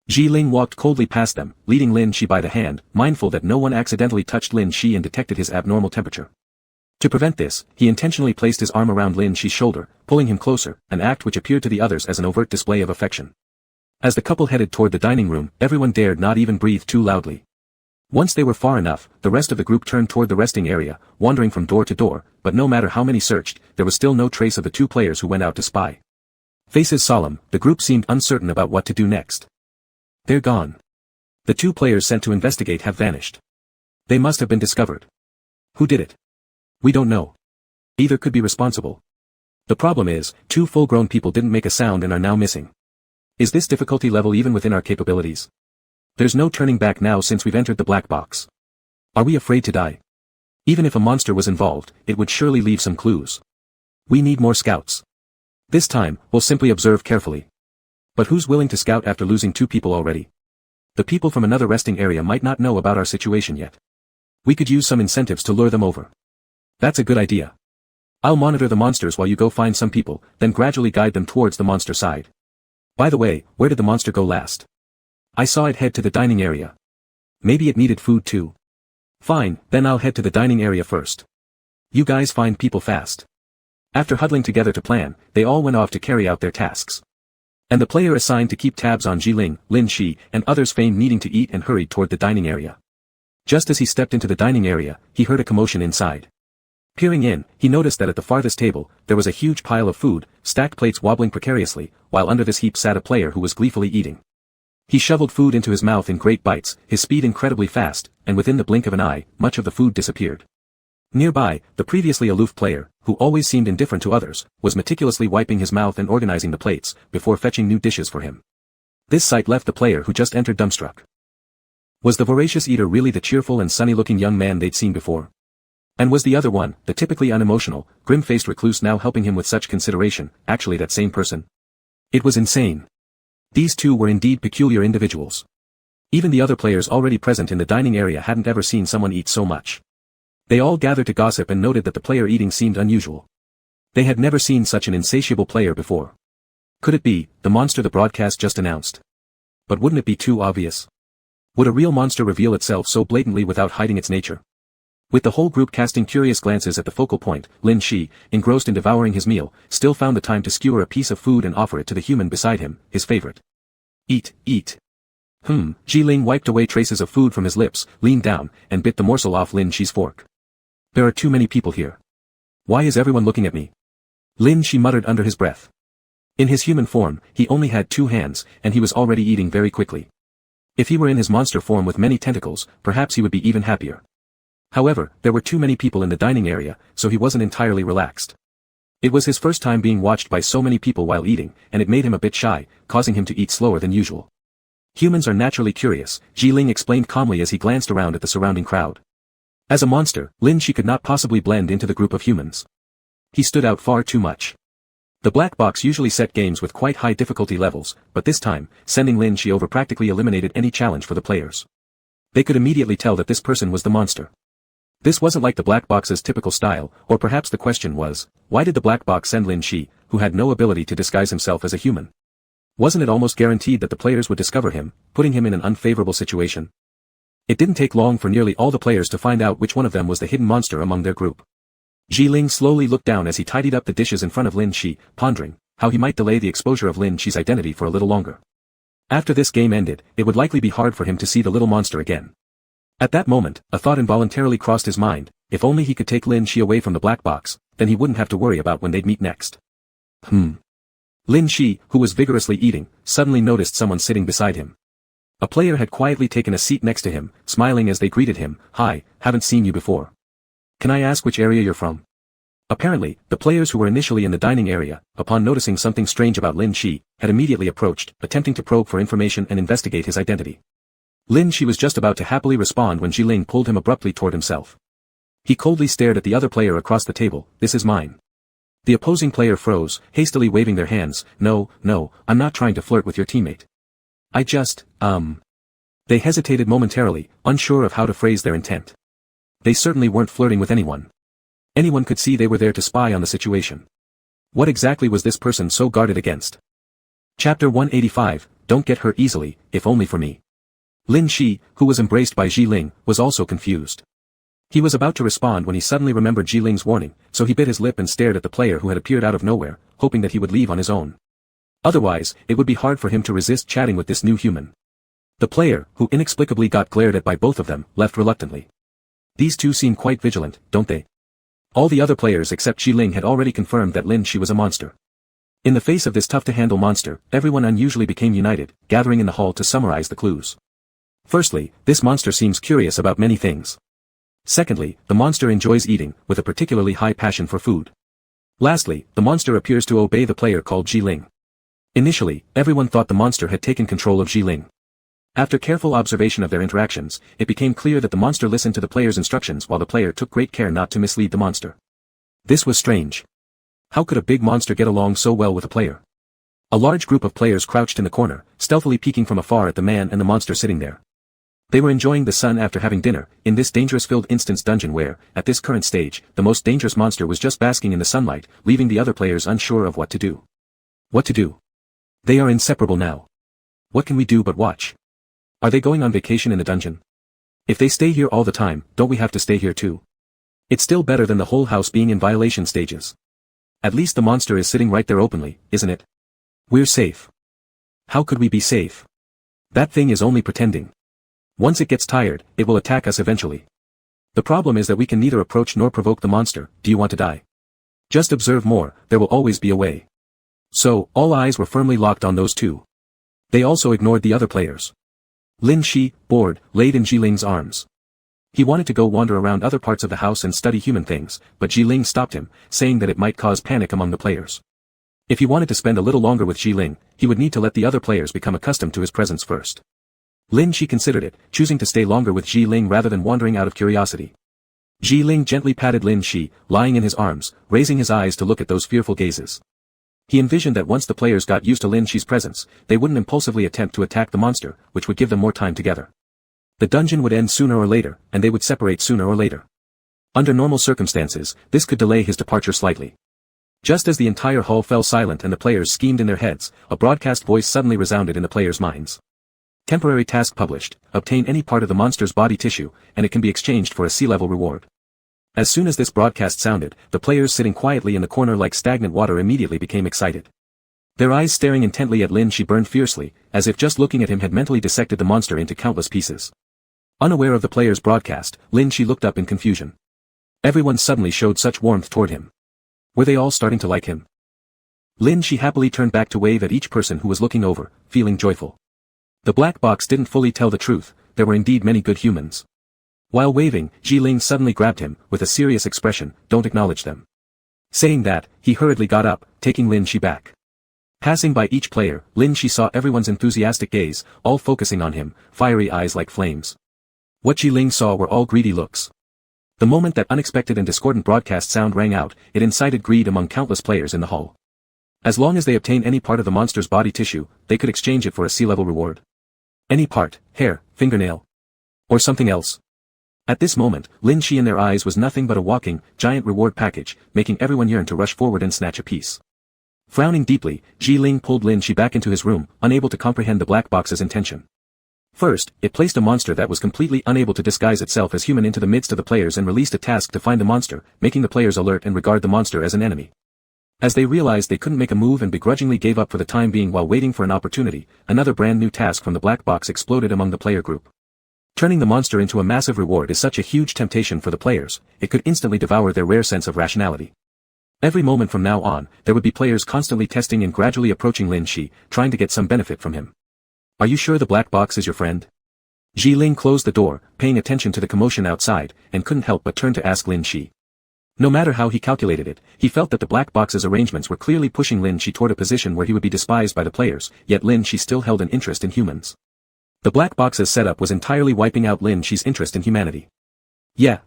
[SPEAKER 1] Ji Ling walked coldly past them, leading Lin Shi by the hand, mindful that no one accidentally touched Lin Shi and detected his abnormal temperature. To prevent this, he intentionally placed his arm around Lin Shi's shoulder, pulling him closer, an act which appeared to the others as an overt display of affection. As the couple headed toward the dining room, everyone dared not even breathe too loudly. Once they were far enough, the rest of the group turned toward the resting area, wandering from door to door, but no matter how many searched, there was still no trace of the two players who went out to spy. Faces solemn, the group seemed uncertain about what to do next. They're gone. The two players sent to investigate have vanished. They must have been discovered. Who did it? We don't know. Either could be responsible. The problem is, two full-grown people didn't make a sound and are now missing. Is this difficulty level even within our capabilities? There's no turning back now since we've entered the black box. Are we afraid to die? Even if a monster was involved, it would surely leave some clues. We need more scouts. This time, we'll simply observe carefully. But who's willing to scout after losing two people already? The people from another resting area might not know about our situation yet. We could use some incentives to lure them over. That's a good idea. I'll monitor the monsters while you go find some people, then gradually guide them towards the monster side. By the way, where did the monster go last? I saw it head to the dining area. Maybe it needed food too. Fine, then I'll head to the dining area first. You guys find people fast. After huddling together to plan, they all went off to carry out their tasks. And the player assigned to keep tabs on Ji Ling, Lin Shi, and others feigned needing to eat and hurried toward the dining area. Just as he stepped into the dining area, he heard a commotion inside. Peering in, he noticed that at the farthest table, there was a huge pile of food, stacked plates wobbling precariously, while under this heap sat a player who was gleefully eating. He shoveled food into his mouth in great bites, his speed incredibly fast, and within the blink of an eye, much of the food disappeared. Nearby, the previously aloof player, who always seemed indifferent to others, was meticulously wiping his mouth and organizing the plates, before fetching new dishes for him. This sight left the player who just entered dumbstruck. Was the voracious eater really the cheerful and sunny-looking young man they'd seen before? And was the other one, the typically unemotional, grim-faced recluse now helping him with such consideration, actually that same person? It was insane. These two were indeed peculiar individuals. Even the other players already present in the dining area hadn't ever seen someone eat so much. They all gathered to gossip and noted that the player eating seemed unusual. They had never seen such an insatiable player before. Could it be the monster the broadcast just announced? But wouldn't it be too obvious? Would a real monster reveal itself so blatantly without hiding its nature? With the whole group casting curious glances at the focal point, Lin Shi, engrossed in devouring his meal, still found the time to skewer a piece of food and offer it to the human beside him, his favorite. Eat, eat. Ji Ling wiped away traces of food from his lips, leaned down, and bit the morsel off Lin Shi's fork. There are too many people here. Why is everyone looking at me? Lin Shi muttered under his breath. In his human form, he only had 2 hands, and he was already eating very quickly. If he were in his monster form with many tentacles, perhaps he would be even happier. However, there were too many people in the dining area, so he wasn't entirely relaxed. It was his first time being watched by so many people while eating, and it made him a bit shy, causing him to eat slower than usual. Humans are naturally curious, Ji Ling explained calmly as he glanced around at the surrounding crowd. As a monster, Lin Shi could not possibly blend into the group of humans. He stood out far too much. The black box usually set games with quite high difficulty levels, but this time, sending Lin Shi over practically eliminated any challenge for the players. They could immediately tell that this person was the monster. This wasn't like the black box's typical style, or perhaps the question was, why did the black box send Lin Shi, who had no ability to disguise himself as a human? Wasn't it almost guaranteed that the players would discover him, putting him in an unfavorable situation? It didn't take long for nearly all the players to find out which one of them was the hidden monster among their group. Ji Ling slowly looked down as he tidied up the dishes in front of Lin Shi, pondering how he might delay the exposure of Lin Shi's identity for a little longer. After this game ended, it would likely be hard for him to see the little monster again. At that moment, a thought involuntarily crossed his mind: if only he could take Lin Shi away from the black box, then he wouldn't have to worry about when they'd meet next. Lin Shi, who was vigorously eating, suddenly noticed someone sitting beside him. A player had quietly taken a seat next to him, smiling as they greeted him. "Hi, haven't seen you before. Can I ask which area you're from?" Apparently, the players who were initially in the dining area, upon noticing something strange about Lin Shi, had immediately approached, attempting to probe for information and investigate his identity. Lin Shi was just about to happily respond when Ji Ling pulled him abruptly toward himself. He coldly stared at the other player across the table. "This is mine." The opposing player froze, hastily waving their hands. No, I'm not trying to flirt with your teammate. I just, They hesitated momentarily, unsure of how to phrase their intent. They certainly weren't flirting with anyone. Anyone could see they were there to spy on the situation. What exactly was this person so guarded against? Chapter 185, Don't Get Hurt Easily, If Only for Me. Lin Shi, who was embraced by Ji Ling, was also confused. He was about to respond when he suddenly remembered Ji Ling's warning, so he bit his lip and stared at the player who had appeared out of nowhere, hoping that he would leave on his own. Otherwise, it would be hard for him to resist chatting with this new human. The player, who inexplicably got glared at by both of them, left reluctantly. These two seem quite vigilant, don't they? All the other players except Ji Ling had already confirmed that Lin Shi was a monster. In the face of this tough-to-handle monster, everyone unusually became united, gathering in the hall to summarize the clues. Firstly, this monster seems curious about many things. Secondly, the monster enjoys eating, with a particularly high passion for food. Lastly, the monster appears to obey the player called Ji Ling. Initially, everyone thought the monster had taken control of Ji Ling. After careful observation of their interactions, it became clear that the monster listened to the player's instructions while the player took great care not to mislead the monster. This was strange. How could a big monster get along so well with a player? A large group of players crouched in the corner, stealthily peeking from afar at the man and the monster sitting there. They were enjoying the sun after having dinner, in this dangerous-filled instance dungeon where, at this current stage, the most dangerous monster was just basking in the sunlight, leaving the other players unsure of what to do. What to do? They are inseparable now. What can we do but watch? Are they going on vacation in the dungeon? If they stay here all the time, don't we have to stay here too? It's still better than the whole house being in violation stages. At least the monster is sitting right there openly, isn't it? We're safe. How could we be safe? That thing is only pretending. Once it gets tired, it will attack us eventually. The problem is that we can neither approach nor provoke the monster. Do you want to die? Just observe more, there will always be a way. So, all eyes were firmly locked on those two. They also ignored the other players. Lin Shi, bored, laid in Ji Ling's arms. He wanted to go wander around other parts of the house and study human things, but Ji Ling stopped him, saying that it might cause panic among the players. If he wanted to spend a little longer with Ji Ling, he would need to let the other players become accustomed to his presence first. Lin Shi considered it, choosing to stay longer with Ji Ling rather than wandering out of curiosity. Ji Ling gently patted Lin Shi, lying in his arms, raising his eyes to look at those fearful gazes. He envisioned that once the players got used to Lin Shi's presence, they wouldn't impulsively attempt to attack the monster, which would give them more time together. The dungeon would end sooner or later, and they would separate sooner or later. Under normal circumstances, this could delay his departure slightly. Just as the entire hall fell silent and the players schemed in their heads, a broadcast voice suddenly resounded in the players' minds. Temporary task published: obtain any part of the monster's body tissue, and it can be exchanged for a sea-level reward. As soon as this broadcast sounded, the players sitting quietly in the corner like stagnant water immediately became excited. Their eyes staring intently at Lin Shi burned fiercely, as if just looking at him had mentally dissected the monster into countless pieces. Unaware of the players' broadcast, Lin Shi looked up in confusion. Everyone suddenly showed such warmth toward him. Were they all starting to like him? Lin Shi happily turned back to wave at each person who was looking over, feeling joyful. The black box didn't fully tell the truth, there were indeed many good humans. While waving, Ji Ling suddenly grabbed him, with a serious expression, "Don't acknowledge them." Saying that, he hurriedly got up, taking Lin Shi back. Passing by each player, Lin Shi saw everyone's enthusiastic gaze, all focusing on him, fiery eyes like flames. What Ji Ling saw were all greedy looks. The moment that unexpected and discordant broadcast sound rang out, it incited greed among countless players in the hall. As long as they obtained any part of the monster's body tissue, they could exchange it for a sea-level reward. Any part, hair, fingernail, or something else. At this moment, Lin Shi in their eyes was nothing but a walking, giant reward package, making everyone yearn to rush forward and snatch a piece. Frowning deeply, Ji Ling pulled Lin Shi back into his room, unable to comprehend the black box's intention. First, it placed a monster that was completely unable to disguise itself as human into the midst of the players and released a task to find the monster, making the players alert and regard the monster as an enemy. As they realized they couldn't make a move and begrudgingly gave up for the time being while waiting for an opportunity, another brand new task from the black box exploded among the player group. Turning the monster into a massive reward is such a huge temptation for the players, it could instantly devour their rare sense of rationality. Every moment from now on, there would be players constantly testing and gradually approaching Lin Shi, trying to get some benefit from him. Are you sure the black box is your friend? Ji Ling closed the door, paying attention to the commotion outside, and couldn't help but turn to ask Lin Shi. No matter how he calculated it, he felt that the black box's arrangements were clearly pushing Lin Shi toward a position where he would be despised by the players, yet Lin Shi still held an interest in humans. The black box's setup was entirely wiping out Lin Shi's interest in humanity. Yeah.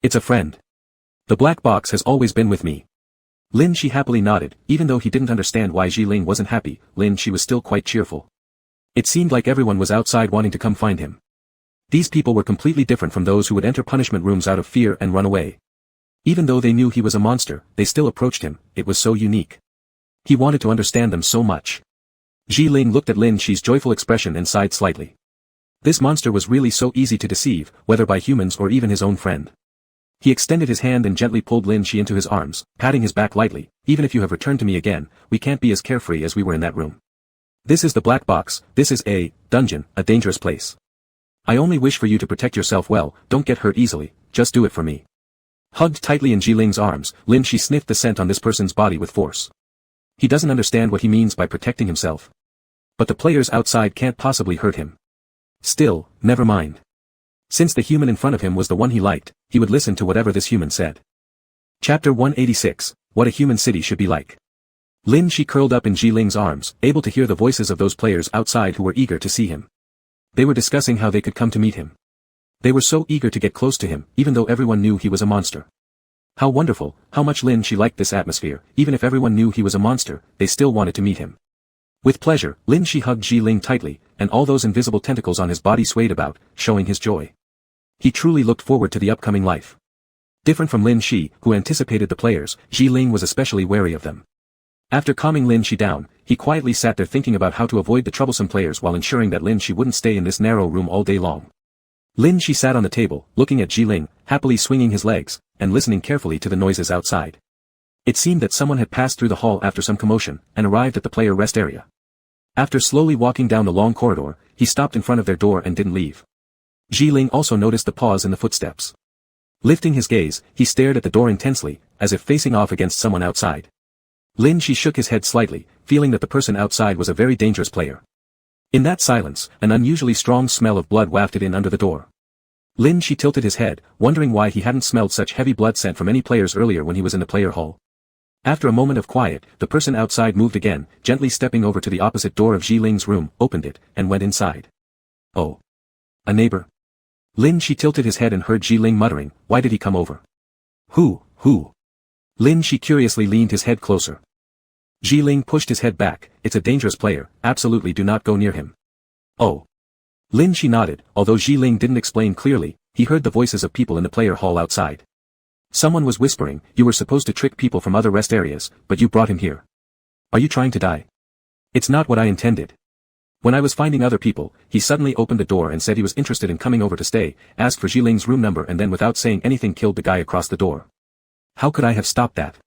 [SPEAKER 1] It's a friend. The black box has always been with me. Lin Shi happily nodded, even though he didn't understand why Ji Ling wasn't happy. Lin Shi was still quite cheerful. It seemed like everyone was outside wanting to come find him. These people were completely different from those who would enter punishment rooms out of fear and run away. Even though they knew he was a monster, they still approached him, it was so unique. He wanted to understand them so much. Ji Ling looked at Lin Shi's joyful expression and sighed slightly. This monster was really so easy to deceive, whether by humans or even his own friend. He extended his hand and gently pulled Lin Shi into his arms, patting his back lightly. Even if you have returned to me again, we can't be as carefree as we were in that room. This is the black box, this is a dungeon, a dangerous place. I only wish for you to protect yourself well, don't get hurt easily, just do it for me. Hugged tightly in Ji Ling's arms, Lin Shi sniffed the scent on this person's body with force. He doesn't understand what he means by protecting himself. But the players outside can't possibly hurt him. Still, never mind. Since the human in front of him was the one he liked, he would listen to whatever this human said. Chapter 186, What a Human City Should Be Like. Lin Shi curled up in Ji Ling's arms, able to hear the voices of those players outside who were eager to see him. They were discussing how they could come to meet him. They were so eager to get close to him, even though everyone knew he was a monster. How wonderful, how much Lin Shi liked this atmosphere. Even if everyone knew he was a monster, they still wanted to meet him. With pleasure, Lin Shi hugged Ji Ling tightly, and all those invisible tentacles on his body swayed about, showing his joy. He truly looked forward to the upcoming life. Different from Lin Shi, who anticipated the players, Ji Ling was especially wary of them. After calming Lin Shi down, he quietly sat there thinking about how to avoid the troublesome players while ensuring that Lin Shi wouldn't stay in this narrow room all day long. Lin Shi sat on the table, looking at Ji Ling, happily swinging his legs, and listening carefully to the noises outside. It seemed that someone had passed through the hall after some commotion, and arrived at the player rest area. After slowly walking down the long corridor, he stopped in front of their door and didn't leave. Ji Ling also noticed the pause in the footsteps. Lifting his gaze, he stared at the door intensely, as if facing off against someone outside. Lin Shi shook his head slightly, feeling that the person outside was a very dangerous player. In that silence, an unusually strong smell of blood wafted in under the door. Lin Shi tilted his head, wondering why he hadn't smelled such heavy blood scent from any players earlier when he was in the player hall. After a moment of quiet, the person outside moved again, gently stepping over to the opposite door of Ji Ling's room, opened it, and went inside. Oh. A neighbor? Lin Shi tilted his head and heard Ji Ling muttering, why did he come over? Who? Lin Shi curiously leaned his head closer. Ji Ling pushed his head back. It's a dangerous player, absolutely do not go near him. Oh. Lin Shi nodded, although Ji Ling didn't explain clearly, he heard the voices of people in the player hall outside. Someone was whispering, you were supposed to trick people from other rest areas, but you brought him here. Are you trying to die? It's not what I intended. When I was finding other people, he suddenly opened the door and said he was interested in coming over to stay, asked for Ji Ling's room number and then without saying anything killed the guy across the door. How could I have stopped that?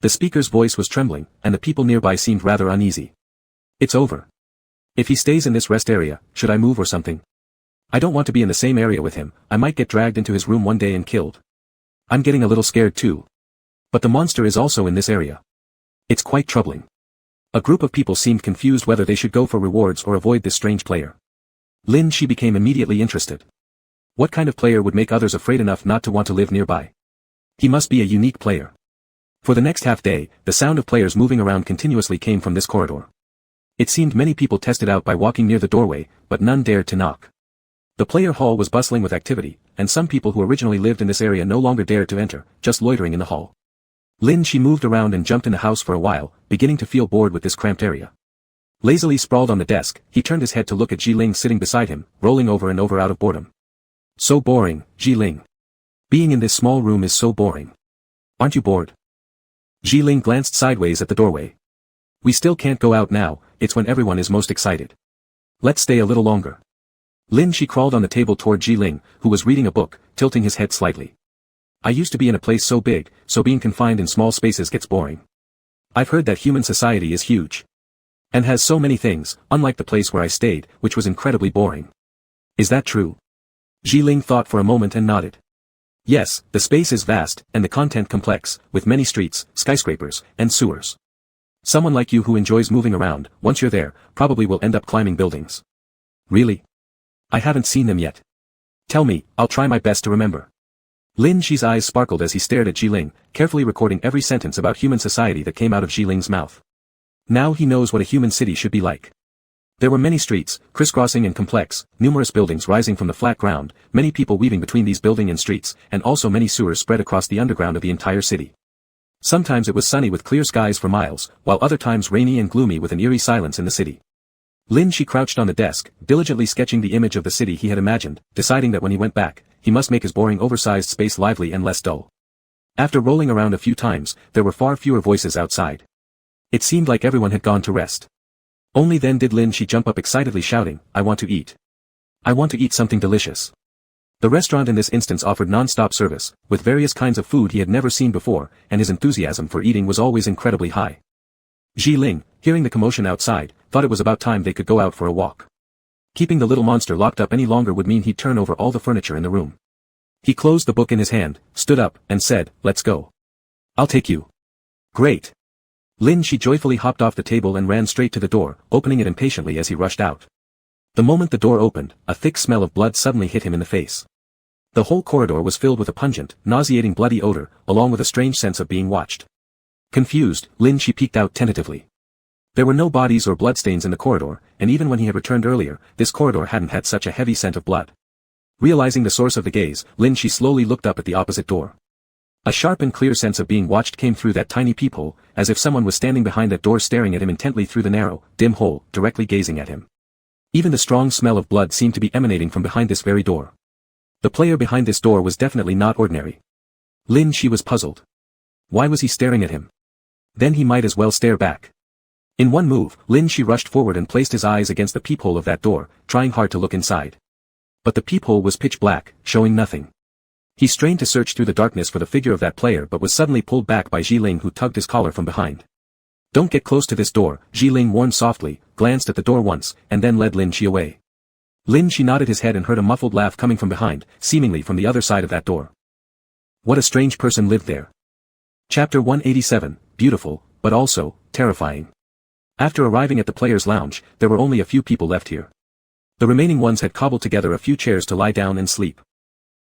[SPEAKER 1] The speaker's voice was trembling, and the people nearby seemed rather uneasy. It's over. If he stays in this rest area, should I move or something? I don't want to be in the same area with him, I might get dragged into his room one day and killed. I'm getting a little scared too. But the monster is also in this area. It's quite troubling. A group of people seemed confused whether they should go for rewards or avoid this strange player. Lin Shi became immediately interested. What kind of player would make others afraid enough not to want to live nearby? He must be a unique player. For the next half day, the sound of players moving around continuously came from this corridor. It seemed many people tested out by walking near the doorway, but none dared to knock. The player hall was bustling with activity, and some people who originally lived in this area no longer dared to enter, just loitering in the hall. Lin Shi moved around and jumped in the house for a while, beginning to feel bored with this cramped area. Lazily sprawled on the desk, he turned his head to look at Ji Ling sitting beside him, rolling over and over out of boredom. So boring, Ji Ling. Being in this small room is so boring. Aren't you bored? Ji Ling glanced sideways at the doorway. We still can't go out now, it's when everyone is most excited. Let's stay a little longer. Lin Shi crawled on the table toward Ji Ling, who was reading a book, tilting his head slightly. I used to be in a place so big, so being confined in small spaces gets boring. I've heard that human society is huge. And has so many things, unlike the place where I stayed, which was incredibly boring. Is that true? Ji Ling thought for a moment and nodded. Yes, the space is vast, and the content complex, with many streets, skyscrapers, and sewers. Someone like you who enjoys moving around, once you're there, probably will end up climbing buildings. Really? I haven't seen them yet. Tell me, I'll try my best to remember. Lin Shi's eyes sparkled as he stared at Ji Ling, carefully recording every sentence about human society that came out of Ji Ling's mouth. Now he knows what a human city should be like. There were many streets, crisscrossing and complex, numerous buildings rising from the flat ground, many people weaving between these buildings and streets, and also many sewers spread across the underground of the entire city. Sometimes it was sunny with clear skies for miles, while other times rainy and gloomy with an eerie silence in the city. Lin Shi crouched on the desk, diligently sketching the image of the city he had imagined, deciding that when he went back, he must make his boring oversized space lively and less dull. After rolling around a few times, there were far fewer voices outside. It seemed like everyone had gone to rest. Only then did Lin Shi jump up excitedly shouting, I want to eat. I want to eat something delicious. The restaurant in this instance offered non-stop service, with various kinds of food he had never seen before, and his enthusiasm for eating was always incredibly high. Ji Ling, hearing the commotion outside, thought it was about time they could go out for a walk. Keeping the little monster locked up any longer would mean he'd turn over all the furniture in the room. He closed the book in his hand, stood up, and said, let's go. I'll take you. Great. Lin Shi joyfully hopped off the table and ran straight to the door, opening it impatiently as he rushed out. The moment the door opened, a thick smell of blood suddenly hit him in the face. The whole corridor was filled with a pungent, nauseating bloody odor, along with a strange sense of being watched. Confused, Lin Shi peeked out tentatively. There were no bodies or bloodstains in the corridor, and even when he had returned earlier, this corridor hadn't had such a heavy scent of blood. Realizing the source of the gaze, Lin Shi slowly looked up at the opposite door. A sharp and clear sense of being watched came through that tiny peephole, as if someone was standing behind that door staring at him intently through the narrow, dim hole, directly gazing at him. Even the strong smell of blood seemed to be emanating from behind this very door. The player behind this door was definitely not ordinary. Lin Shi was puzzled. Why was he staring at him? Then he might as well stare back. In one move, Lin Shi rushed forward and placed his eyes against the peephole of that door, trying hard to look inside. But the peephole was pitch black, showing nothing. He strained to search through the darkness for the figure of that player but was suddenly pulled back by Ji Ling, who tugged his collar from behind. Don't get close to this door, Ji Ling warned softly, glanced at the door once, and then led Lin Shi away. Lin Shi nodded his head and heard a muffled laugh coming from behind, seemingly from the other side of that door. What a strange person lived there. Chapter 187, beautiful, but also, terrifying. After arriving at the players' lounge, there were only a few people left here. The remaining ones had cobbled together a few chairs to lie down and sleep.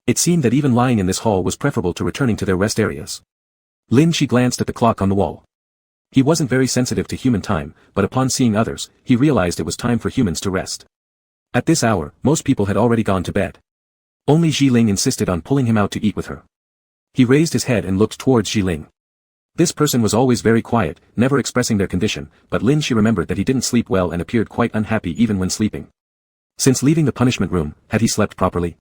[SPEAKER 1] It seemed that even lying in this hall was preferable to returning to their rest areas. Lin Shi glanced at the clock on the wall. He wasn't very sensitive to human time, but upon seeing others, he realized it was time for humans to rest. At this hour, most people had already gone to bed. Only Ji Ling insisted on pulling him out to eat with her. He raised his head and looked towards Ji Ling. This person was always very quiet, never expressing their condition, but Lin Shi remembered that he didn't sleep well and appeared quite unhappy even when sleeping. Since leaving the punishment room, had he slept properly?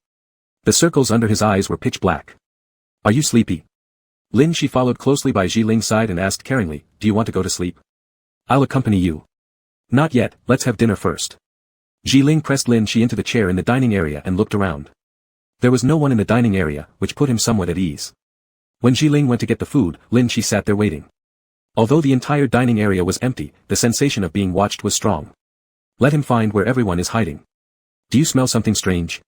[SPEAKER 1] The circles under his eyes were pitch black. Are you sleepy? Lin Shi followed closely by Ji Ling's side and asked caringly, do you want to go to sleep? I'll accompany you. Not yet, let's have dinner first. Ji Ling pressed Lin Shi into the chair in the dining area and looked around. There was no one in the dining area, which put him somewhat at ease. When Ji Ling went to get the food, Lin Shi sat there waiting. Although the entire dining area was empty, the sensation of being watched was strong. Let him find where everyone is hiding. Do you smell something strange?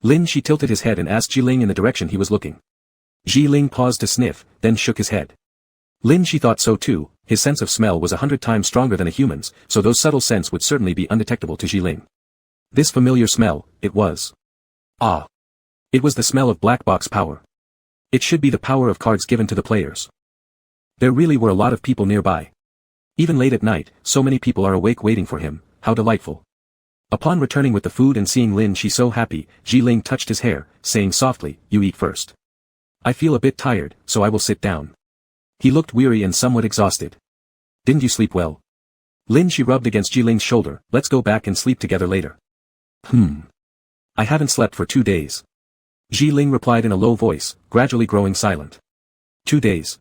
[SPEAKER 1] Lin Shi tilted his head and asked Ji Ling in the direction he was looking. Ji Ling paused to sniff, then shook his head. Lin Shi thought so too, his sense of smell was 100 times stronger than a human's, so those subtle scents would certainly be undetectable to Ji Ling. This familiar smell, it was. Ah! It was the smell of black box power. It should be the power of cards given to the players. There really were a lot of people nearby. Even late at night, so many people are awake waiting for him, how delightful. Upon returning with the food and seeing Lin Shi so happy, Ji Ling touched his hair, saying softly, you eat first. I feel a bit tired, so I will sit down. He looked weary and somewhat exhausted. Didn't you sleep well? Lin Shi rubbed against Ji Ling's shoulder, let's go back and sleep together later. I haven't slept for 2 days. Ji Ling replied in a low voice, gradually growing silent. 2 days.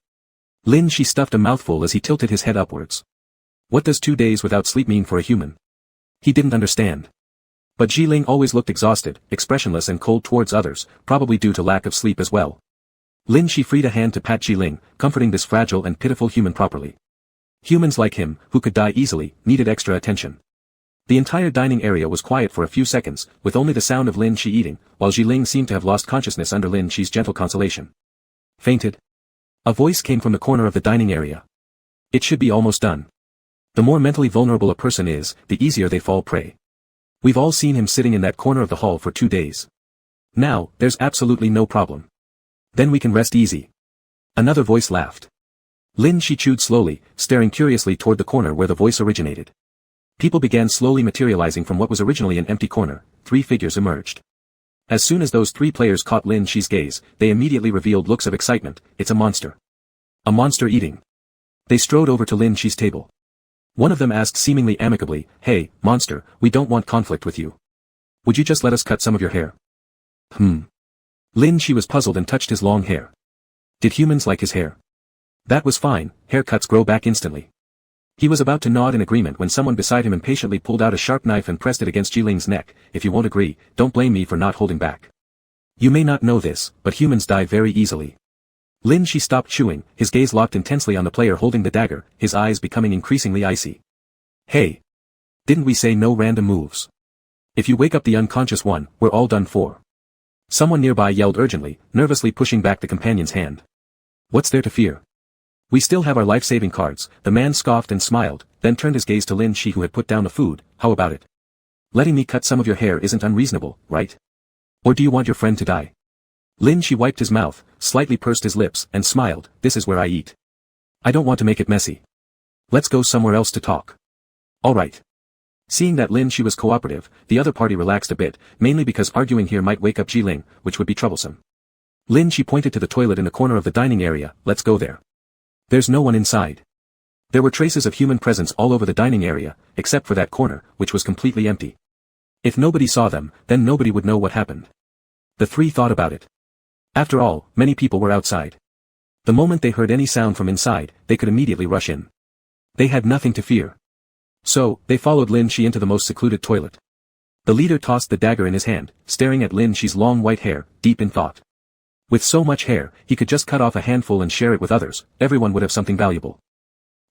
[SPEAKER 1] Lin Shi stuffed a mouthful as he tilted his head upwards. What does 2 days without sleep mean for a human? He didn't understand. But Ji Ling always looked exhausted, expressionless and cold towards others, probably due to lack of sleep as well. Lin Shi freed a hand to pat Ji Ling, comforting this fragile and pitiful human properly. Humans like him, who could die easily, needed extra attention. The entire dining area was quiet for a few seconds, with only the sound of Lin Shi eating, while Ji Ling seemed to have lost consciousness under Lin Shi's gentle consolation. Fainted? A voice came from the corner of the dining area. It should be almost done. The more mentally vulnerable a person is, the easier they fall prey. We've all seen him sitting in that corner of the hall for 2 days. Now, there's absolutely no problem. Then we can rest easy. Another voice laughed. Lin Shi chewed slowly, staring curiously toward the corner where the voice originated. People began slowly materializing from what was originally an empty corner. 3 figures emerged. As soon as those 3 players caught Lin Shi's gaze, they immediately revealed looks of excitement. It's a monster. A monster eating. They strode over to Lin Shi's table. One of them asked seemingly amicably, hey, monster, we don't want conflict with you. Would you just let us cut some of your hair? Lin Shi was puzzled and touched his long hair. Did humans like his hair? That was fine, haircuts grow back instantly. He was about to nod in agreement when someone beside him impatiently pulled out a sharp knife and pressed it against Ji Ling's neck. If you won't agree, don't blame me for not holding back. You may not know this, but humans die very easily. Lin Shi stopped chewing, his gaze locked intensely on the player holding the dagger, his eyes becoming increasingly icy. Hey! Didn't we say no random moves? If you wake up the unconscious one, we're all done for. Someone nearby yelled urgently, nervously pushing back the companion's hand. What's there to fear? We still have our life-saving cards. The man scoffed and smiled, then turned his gaze to Lin Shi who had put down the food. How about it? Letting me cut some of your hair isn't unreasonable, right? Or do you want your friend to die? Lin Shi wiped his mouth, slightly pursed his lips, and smiled, this is where I eat. I don't want to make it messy. Let's go somewhere else to talk. Alright. Seeing that Lin Shi was cooperative, the other party relaxed a bit, mainly because arguing here might wake up Ji Ling, which would be troublesome. Lin Shi pointed to the toilet in the corner of the dining area, let's go there. There's no one inside. There were traces of human presence all over the dining area, except for that corner, which was completely empty. If nobody saw them, then nobody would know what happened. The 3 thought about it. After all, many people were outside. The moment they heard any sound from inside, they could immediately rush in. They had nothing to fear. So, they followed Lin Shi into the most secluded toilet. The leader tossed the dagger in his hand, staring at Lin Shi's long white hair, deep in thought. With so much hair, he could just cut off a handful and share it with others, everyone would have something valuable.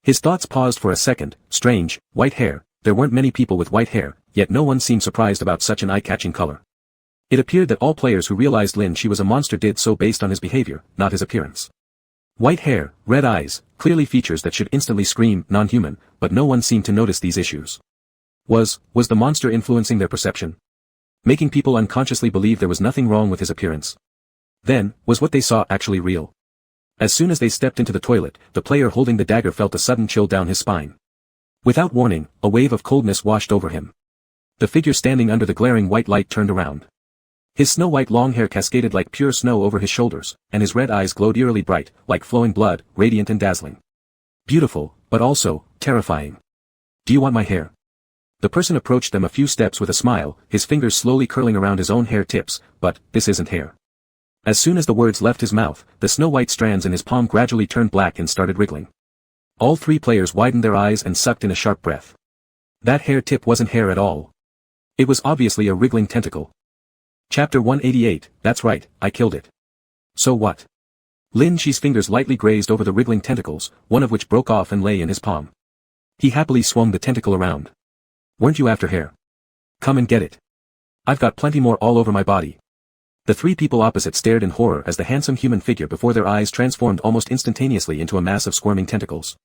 [SPEAKER 1] His thoughts paused for a second, strange, white hair, there weren't many people with white hair, yet no one seemed surprised about such an eye-catching color. It appeared that all players who realized Lin Shi was a monster did so based on his behavior, not his appearance. White hair, red eyes, clearly features that should instantly scream non-human, but no one seemed to notice these issues. Was the monster influencing their perception? Making people unconsciously believe there was nothing wrong with his appearance? Then, was what they saw actually real? As soon as they stepped into the toilet, the player holding the dagger felt a sudden chill down his spine. Without warning, a wave of coldness washed over him. The figure standing under the glaring white light turned around. His snow-white long hair cascaded like pure snow over his shoulders, and his red eyes glowed eerily bright, like flowing blood, radiant and dazzling. Beautiful, but also, terrifying. Do you want my hair? The person approached them a few steps with a smile, his fingers slowly curling around his own hair tips, but, this isn't hair. As soon as the words left his mouth, the snow-white strands in his palm gradually turned black and started wriggling. All three players widened their eyes and sucked in a sharp breath. That hair tip wasn't hair at all. It was obviously a wriggling tentacle. Chapter 188, that's right, I killed it. So what? Lin Shi's fingers lightly grazed over the wriggling tentacles, one of which broke off and lay in his palm. He happily swung the tentacle around. Weren't you after hair? Come and get it. I've got plenty more all over my body. The three people opposite stared in horror as the handsome human figure before their eyes transformed almost instantaneously into a mass of squirming tentacles.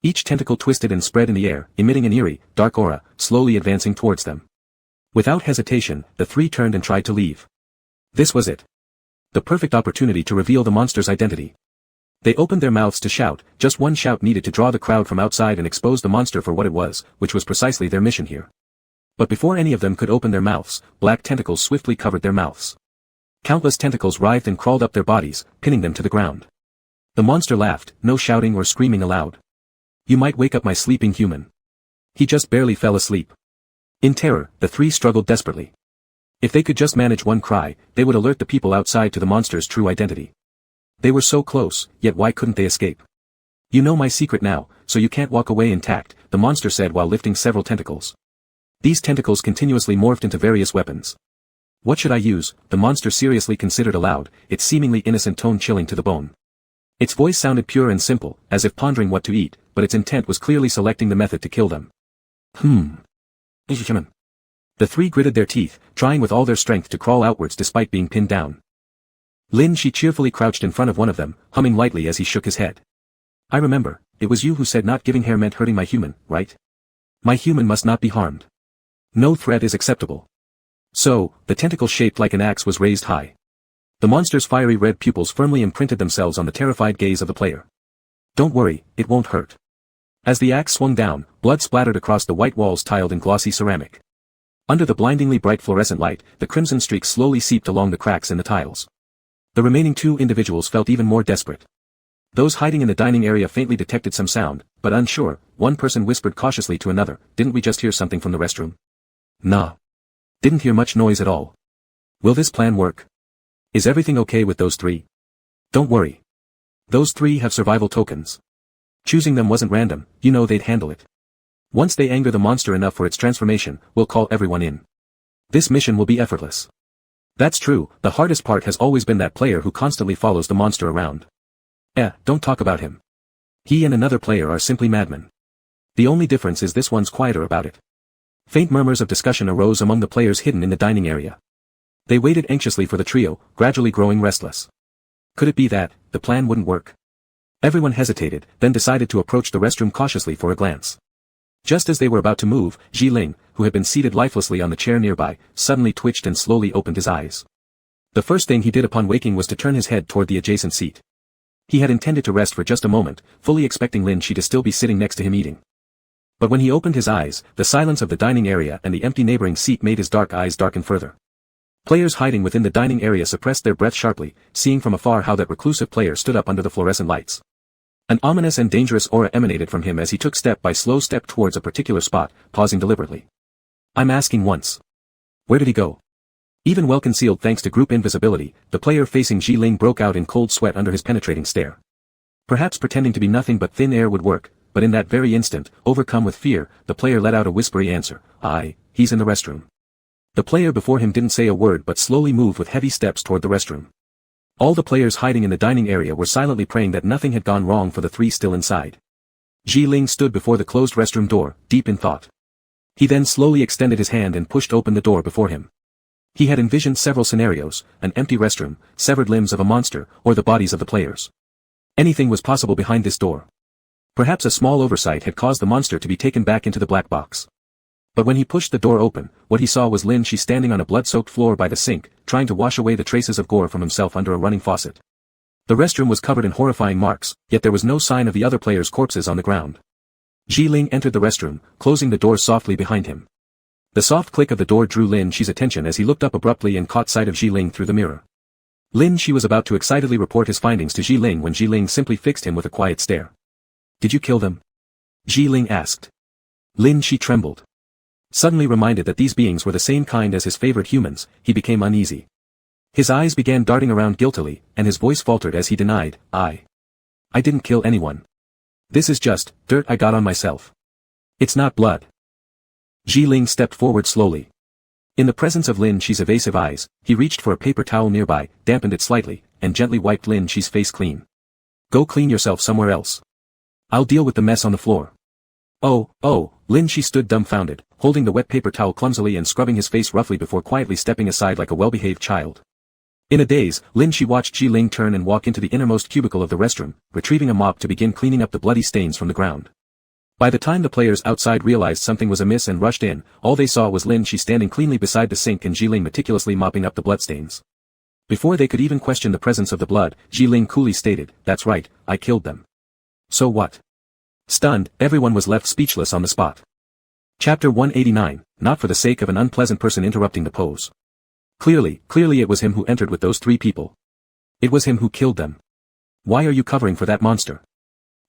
[SPEAKER 1] Each tentacle twisted and spread in the air, emitting an eerie, dark aura, slowly advancing towards them. Without hesitation, the three turned and tried to leave. This was it. The perfect opportunity to reveal the monster's identity. They opened their mouths to shout, just one shout needed to draw the crowd from outside and expose the monster for what it was, which was precisely their mission here. But before any of them could open their mouths, black tentacles swiftly covered their mouths. Countless tentacles writhed and crawled up their bodies, pinning them to the ground. The monster laughed, no shouting or screaming aloud. You might wake up my sleeping human. He just barely fell asleep. In terror, the three struggled desperately. If they could just manage one cry, they would alert the people outside to the monster's true identity. They were so close, yet why couldn't they escape? You know my secret now, so you can't walk away intact, the monster said while lifting several tentacles. These tentacles continuously morphed into various weapons. What should I use? The monster seriously considered aloud, its seemingly innocent tone chilling to the bone. Its voice sounded pure and simple, as if pondering what to eat, but its intent was clearly selecting the method to kill them. The three gritted their teeth, trying with all their strength to crawl outwards despite being pinned down. Lin Shi cheerfully crouched in front of one of them, humming lightly as he shook his head. I remember, it was you who said not giving hair meant hurting my human, right? My human must not be harmed. No threat is acceptable. So, the tentacle shaped like an axe was raised high. The monster's fiery red pupils firmly imprinted themselves on the terrified gaze of the player. Don't worry, it won't hurt. As the axe swung down, blood splattered across the white walls tiled in glossy ceramic. Under the blindingly bright fluorescent light, the crimson streaks slowly seeped along the cracks in the tiles. The remaining two individuals felt even more desperate. Those hiding in the dining area faintly detected some sound, but unsure, one person whispered cautiously to another, didn't we just hear something from the restroom? Nah. Didn't hear much noise at all. Will this plan work? Is everything okay with those three? Don't worry. Those three have survival tokens. Choosing them wasn't random, you know they'd handle it. Once they anger the monster enough for its transformation, we'll call everyone in. This mission will be effortless. That's true, the hardest part has always been that player who constantly follows the monster around. Don't talk about him. He and another player are simply madmen. The only difference is this one's quieter about it. Faint murmurs of discussion arose among the players hidden in the dining area. They waited anxiously for the trio, gradually growing restless. Could it be that the plan wouldn't work? Everyone hesitated, then decided to approach the restroom cautiously for a glance. Just as they were about to move, Ji Ling, who had been seated lifelessly on the chair nearby, suddenly twitched and slowly opened his eyes. The first thing he did upon waking was to turn his head toward the adjacent seat. He had intended to rest for just a moment, fully expecting Lin Shi to still be sitting next to him eating. But when he opened his eyes, the silence of the dining area and the empty neighboring seat made his dark eyes darken further. Players hiding within the dining area suppressed their breath sharply, seeing from afar how that reclusive player stood up under the fluorescent lights. An ominous and dangerous aura emanated from him as he took step by slow step towards a particular spot, pausing deliberately. I'm asking once. Where did he go? Even well concealed thanks to group invisibility, the player facing Ji Ling broke out in cold sweat under his penetrating stare. Perhaps pretending to be nothing but thin air would work, but in that very instant, overcome with fear, the player let out a whispery answer. He's in the restroom. The player before him didn't say a word but slowly moved with heavy steps toward the restroom. All the players hiding in the dining area were silently praying that nothing had gone wrong for the three still inside. Ji Ling stood before the closed restroom door, deep in thought. He then slowly extended his hand and pushed open the door before him. He had envisioned several scenarios, an empty restroom, severed limbs of a monster, or the bodies of the players. Anything was possible behind this door. Perhaps a small oversight had caused the monster to be taken back into the black box. But when he pushed the door open, what he saw was Lin Shi standing on a blood-soaked floor by the sink, trying to wash away the traces of gore from himself under a running faucet. The restroom was covered in horrifying marks, yet there was no sign of the other players' corpses on the ground. Ji Ling entered the restroom, closing the door softly behind him. The soft click of the door drew Lin Shi's attention as he looked up abruptly and caught sight of Jiling through the mirror. Lin Shi was about to excitedly report his findings to Jiling when Jiling simply fixed him with a quiet stare. "Did you kill them?" Jiling asked. Lin Shi trembled. Suddenly reminded that these beings were the same kind as his favorite humans, he became uneasy. His eyes began darting around guiltily, and his voice faltered as he denied, I didn't kill anyone. This is just dirt I got on myself. It's not blood." Jiling stepped forward slowly. In the presence of Lin Shi's evasive eyes, he reached for a paper towel nearby, dampened it slightly, and gently wiped Lin Shi's face clean. "Go clean yourself somewhere else. I'll deal with the mess on the floor." Oh, Lin Shi stood dumbfounded, holding the wet paper towel clumsily and scrubbing his face roughly before quietly stepping aside like a well-behaved child. In a daze, Lin Shi watched Jiling turn and walk into the innermost cubicle of the restroom, retrieving a mop to begin cleaning up the bloody stains from the ground. By the time the players outside realized something was amiss and rushed in, all they saw was Lin Shi standing cleanly beside the sink and Jiling meticulously mopping up the bloodstains. Before they could even question the presence of the blood, Jiling coolly stated, "That's right, I killed them." "So what?" Stunned, everyone was left speechless on the spot. Chapter 189, not for the sake of an unpleasant person interrupting the pose. Clearly it was him who entered with those 3 people. It was him who killed them. "Why are you covering for that monster?"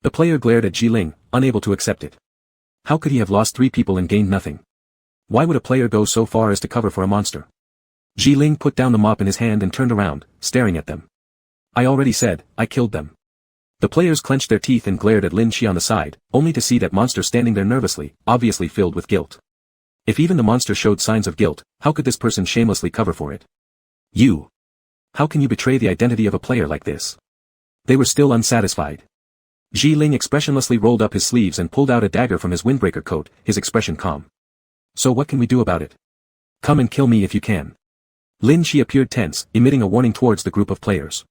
[SPEAKER 1] The player glared at Jiling, unable to accept it. How could he have lost 3 people and gained nothing? Why would a player go so far as to cover for a monster? Jiling put down the mop in his hand and turned around, staring at them. "I already said, I killed them." The players clenched their teeth and glared at Lin Shi on the side, only to see that monster standing there nervously, obviously filled with guilt. If even the monster showed signs of guilt, how could this person shamelessly cover for it? "You! How can you betray the identity of a player like this?" They were still unsatisfied. Jiling expressionlessly rolled up his sleeves and pulled out a dagger from his windbreaker coat, his expression calm. "So what can we do about it? Come and kill me if you can." Lin Shi appeared tense, emitting a warning towards the group of players.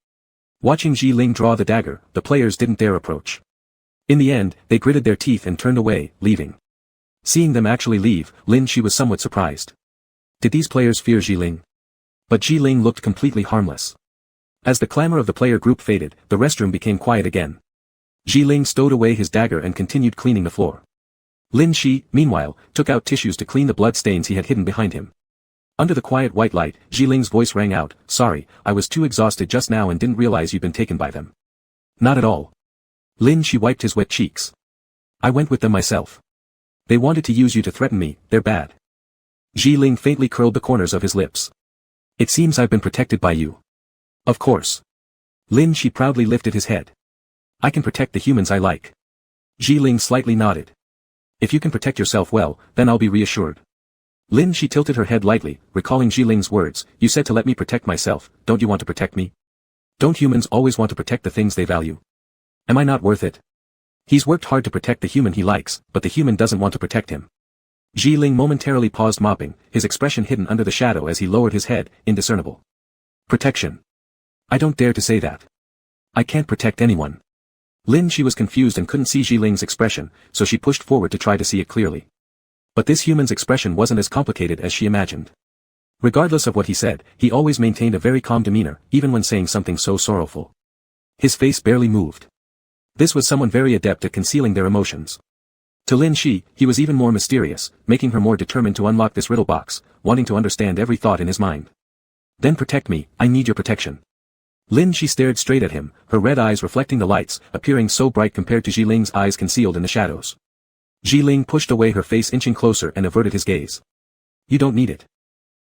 [SPEAKER 1] Watching Jiling draw the dagger, the players didn't dare approach. In the end, they gritted their teeth and turned away, leaving. Seeing them actually leave, Lin Shi was somewhat surprised. Did these players fear Jiling? But Jiling looked completely harmless. As the clamor of the player group faded, the restroom became quiet again. Jiling stowed away his dagger and continued cleaning the floor. Lin Shi, meanwhile, took out tissues to clean the blood stains he had hidden behind him. Under the quiet white light, Jiling's voice rang out, "Sorry, I was too exhausted just now and didn't realize you'd been taken by them." "Not at all." Lin Shi wiped his wet cheeks. "I went with them myself. They wanted to use you to threaten me, they're bad." Jiling faintly curled the corners of his lips. "It seems I've been protected by you." "Of course." Lin Shi proudly lifted his head. "I can protect the humans I like." Jiling slightly nodded. "If you can protect yourself well, then I'll be reassured." Lin Shi tilted her head lightly, recalling Jiling's words, "You said to let me protect myself, don't you want to protect me? Don't humans always want to protect the things they value? Am I not worth it?" He's worked hard to protect the human he likes, but the human doesn't want to protect him. Jiling momentarily paused mopping, his expression hidden under the shadow as he lowered his head, indiscernible. "Protection. I don't dare to say that. I can't protect anyone." Lin Shi was confused and couldn't see Jiling's expression, so she pushed forward to try to see it clearly. But this human's expression wasn't as complicated as she imagined. Regardless of what he said, he always maintained a very calm demeanor, even when saying something so sorrowful. His face barely moved. This was someone very adept at concealing their emotions. To Lin Shi, he was even more mysterious, making her more determined to unlock this riddle box, wanting to understand every thought in his mind. "Then protect me, I need your protection." Lin Shi stared straight at him, her red eyes reflecting the lights, appearing so bright compared to Jiling's eyes concealed in the shadows. Jiling pushed away her face, inching closer and averted his gaze. "You don't need it."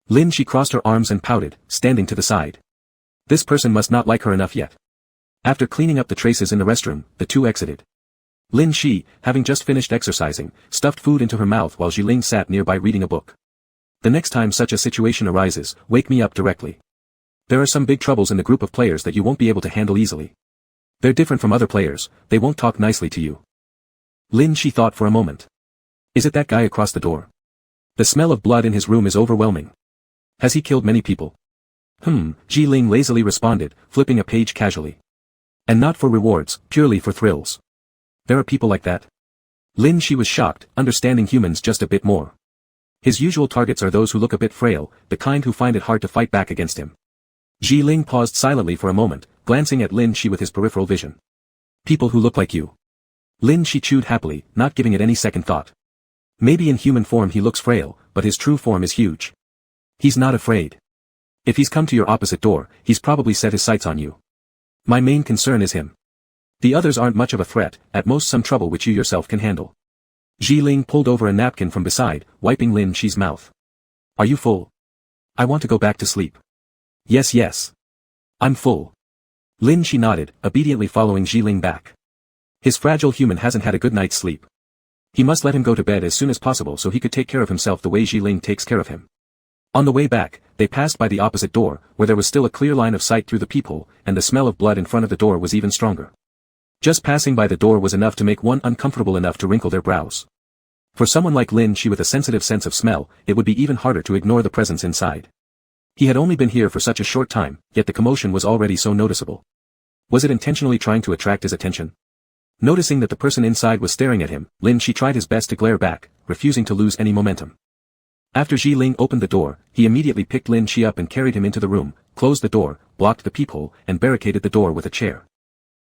[SPEAKER 1] Lin Shi crossed her arms and pouted, standing to the side. This person must not like her enough yet. After cleaning up the traces in the restroom, the two exited. Lin Shi, having just finished exercising, stuffed food into her mouth while Jiling sat nearby reading a book. "The next time such a situation arises, wake me up directly. There are some big troubles in the group of players that you won't be able to handle easily. They're different from other players, they won't talk nicely to you." Lin Shi thought for a moment. Is it that guy across the door? The smell of blood in his room is overwhelming. Has he killed many people? Jiling lazily responded, flipping a page casually. "And not for rewards, purely for thrills. There are people like that?" Lin Shi was shocked, understanding humans just a bit more. His usual targets are those who look a bit frail, the kind who find it hard to fight back against him. Jiling paused silently for a moment, glancing at Lin Shi with his peripheral vision. "People who look like you." Lin Shi chewed happily, not giving it any second thought. Maybe in human form he looks frail, but his true form is huge. He's not afraid. If he's come to your opposite door, he's probably set his sights on you. My main concern is him. The others aren't much of a threat, at most some trouble which you yourself can handle. Ling pulled over a napkin from beside, wiping Lin Shi's mouth. Are you full? I want to go back to sleep. Yes. I'm full. Lin Shi nodded, obediently following Ling back. His fragile human hasn't had a good night's sleep. He must let him go to bed as soon as possible so he could take care of himself the way Ling takes care of him. On the way back, they passed by the opposite door, where there was still a clear line of sight through the peephole, and the smell of blood in front of the door was even stronger. Just passing by the door was enough to make one uncomfortable enough to wrinkle their brows. For someone like Lin Shi with a sensitive sense of smell, it would be even harder to ignore the presence inside. He had only been here for such a short time, yet the commotion was already so noticeable. Was it intentionally trying to attract his attention? Noticing that the person inside was staring at him, Lin Shi tried his best to glare back, refusing to lose any momentum. After Ling opened the door, he immediately picked Lin Shi up and carried him into the room, closed the door, blocked the peephole, and barricaded the door with a chair.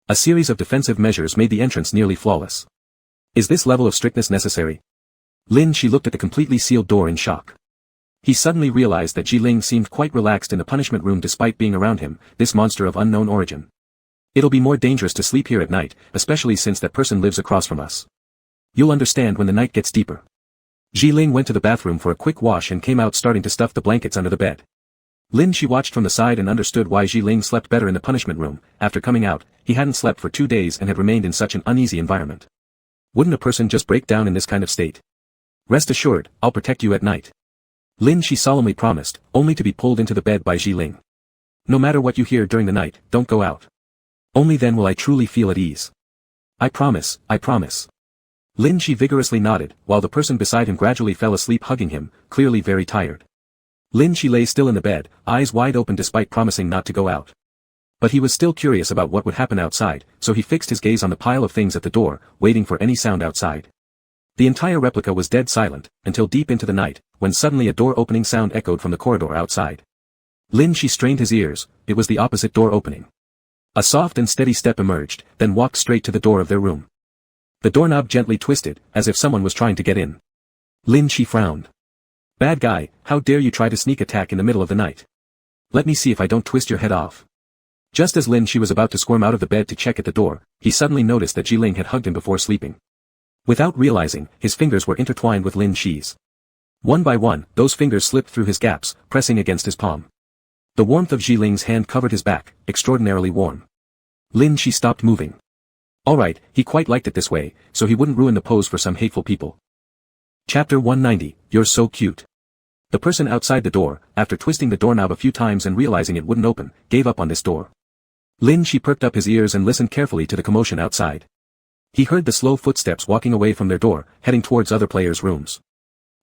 [SPEAKER 1] A series of defensive measures made the entrance nearly flawless. Is this level of strictness necessary? Lin Shi looked at the completely sealed door in shock. He suddenly realized that Ling seemed quite relaxed in the punishment room despite being around him, this monster of unknown origin. It'll be more dangerous to sleep here at night, especially since that person lives across from us. You'll understand when the night gets deeper. Ling went to the bathroom for a quick wash and came out starting to stuff the blankets under the bed. Lin Shi watched from the side and understood why Ling slept better in the punishment room. After coming out, he hadn't slept for 2 days and had remained in such an uneasy environment. Wouldn't a person just break down in this kind of state? Rest assured, I'll protect you at night. Lin Shi solemnly promised, only to be pulled into the bed by Ling. No matter what you hear during the night, don't go out. Only then will I truly feel at ease. I promise. Lin Shi vigorously nodded, while the person beside him gradually fell asleep hugging him, clearly very tired. Lin Shi lay still in the bed, eyes wide open despite promising not to go out. But he was still curious about what would happen outside, so he fixed his gaze on the pile of things at the door, waiting for any sound outside. The entire replica was dead silent, until deep into the night, when suddenly a door-opening sound echoed from the corridor outside. Lin Shi strained his ears, it was the opposite door opening. A soft and steady step emerged, then walked straight to the door of their room. The doorknob gently twisted, as if someone was trying to get in. Lin Shi frowned. Bad guy, how dare you try to sneak attack in the middle of the night? Let me see if I don't twist your head off. Just as Lin Shi was about to squirm out of the bed to check at the door, he suddenly noticed that Ling had hugged him before sleeping. Without realizing, his fingers were intertwined with Lin Shi's. One by one, those fingers slipped through his gaps, pressing against his palm. The warmth of Ling's hand covered his back, extraordinarily warm. Lin Shi stopped moving. Alright, he quite liked it this way, so he wouldn't ruin the pose for some hateful people. Chapter 190, You're So Cute. The person outside the door, after twisting the doorknob a few times and realizing it wouldn't open, gave up on this door. Lin Shi perked up his ears and listened carefully to the commotion outside. He heard the slow footsteps walking away from their door, heading towards other players' rooms.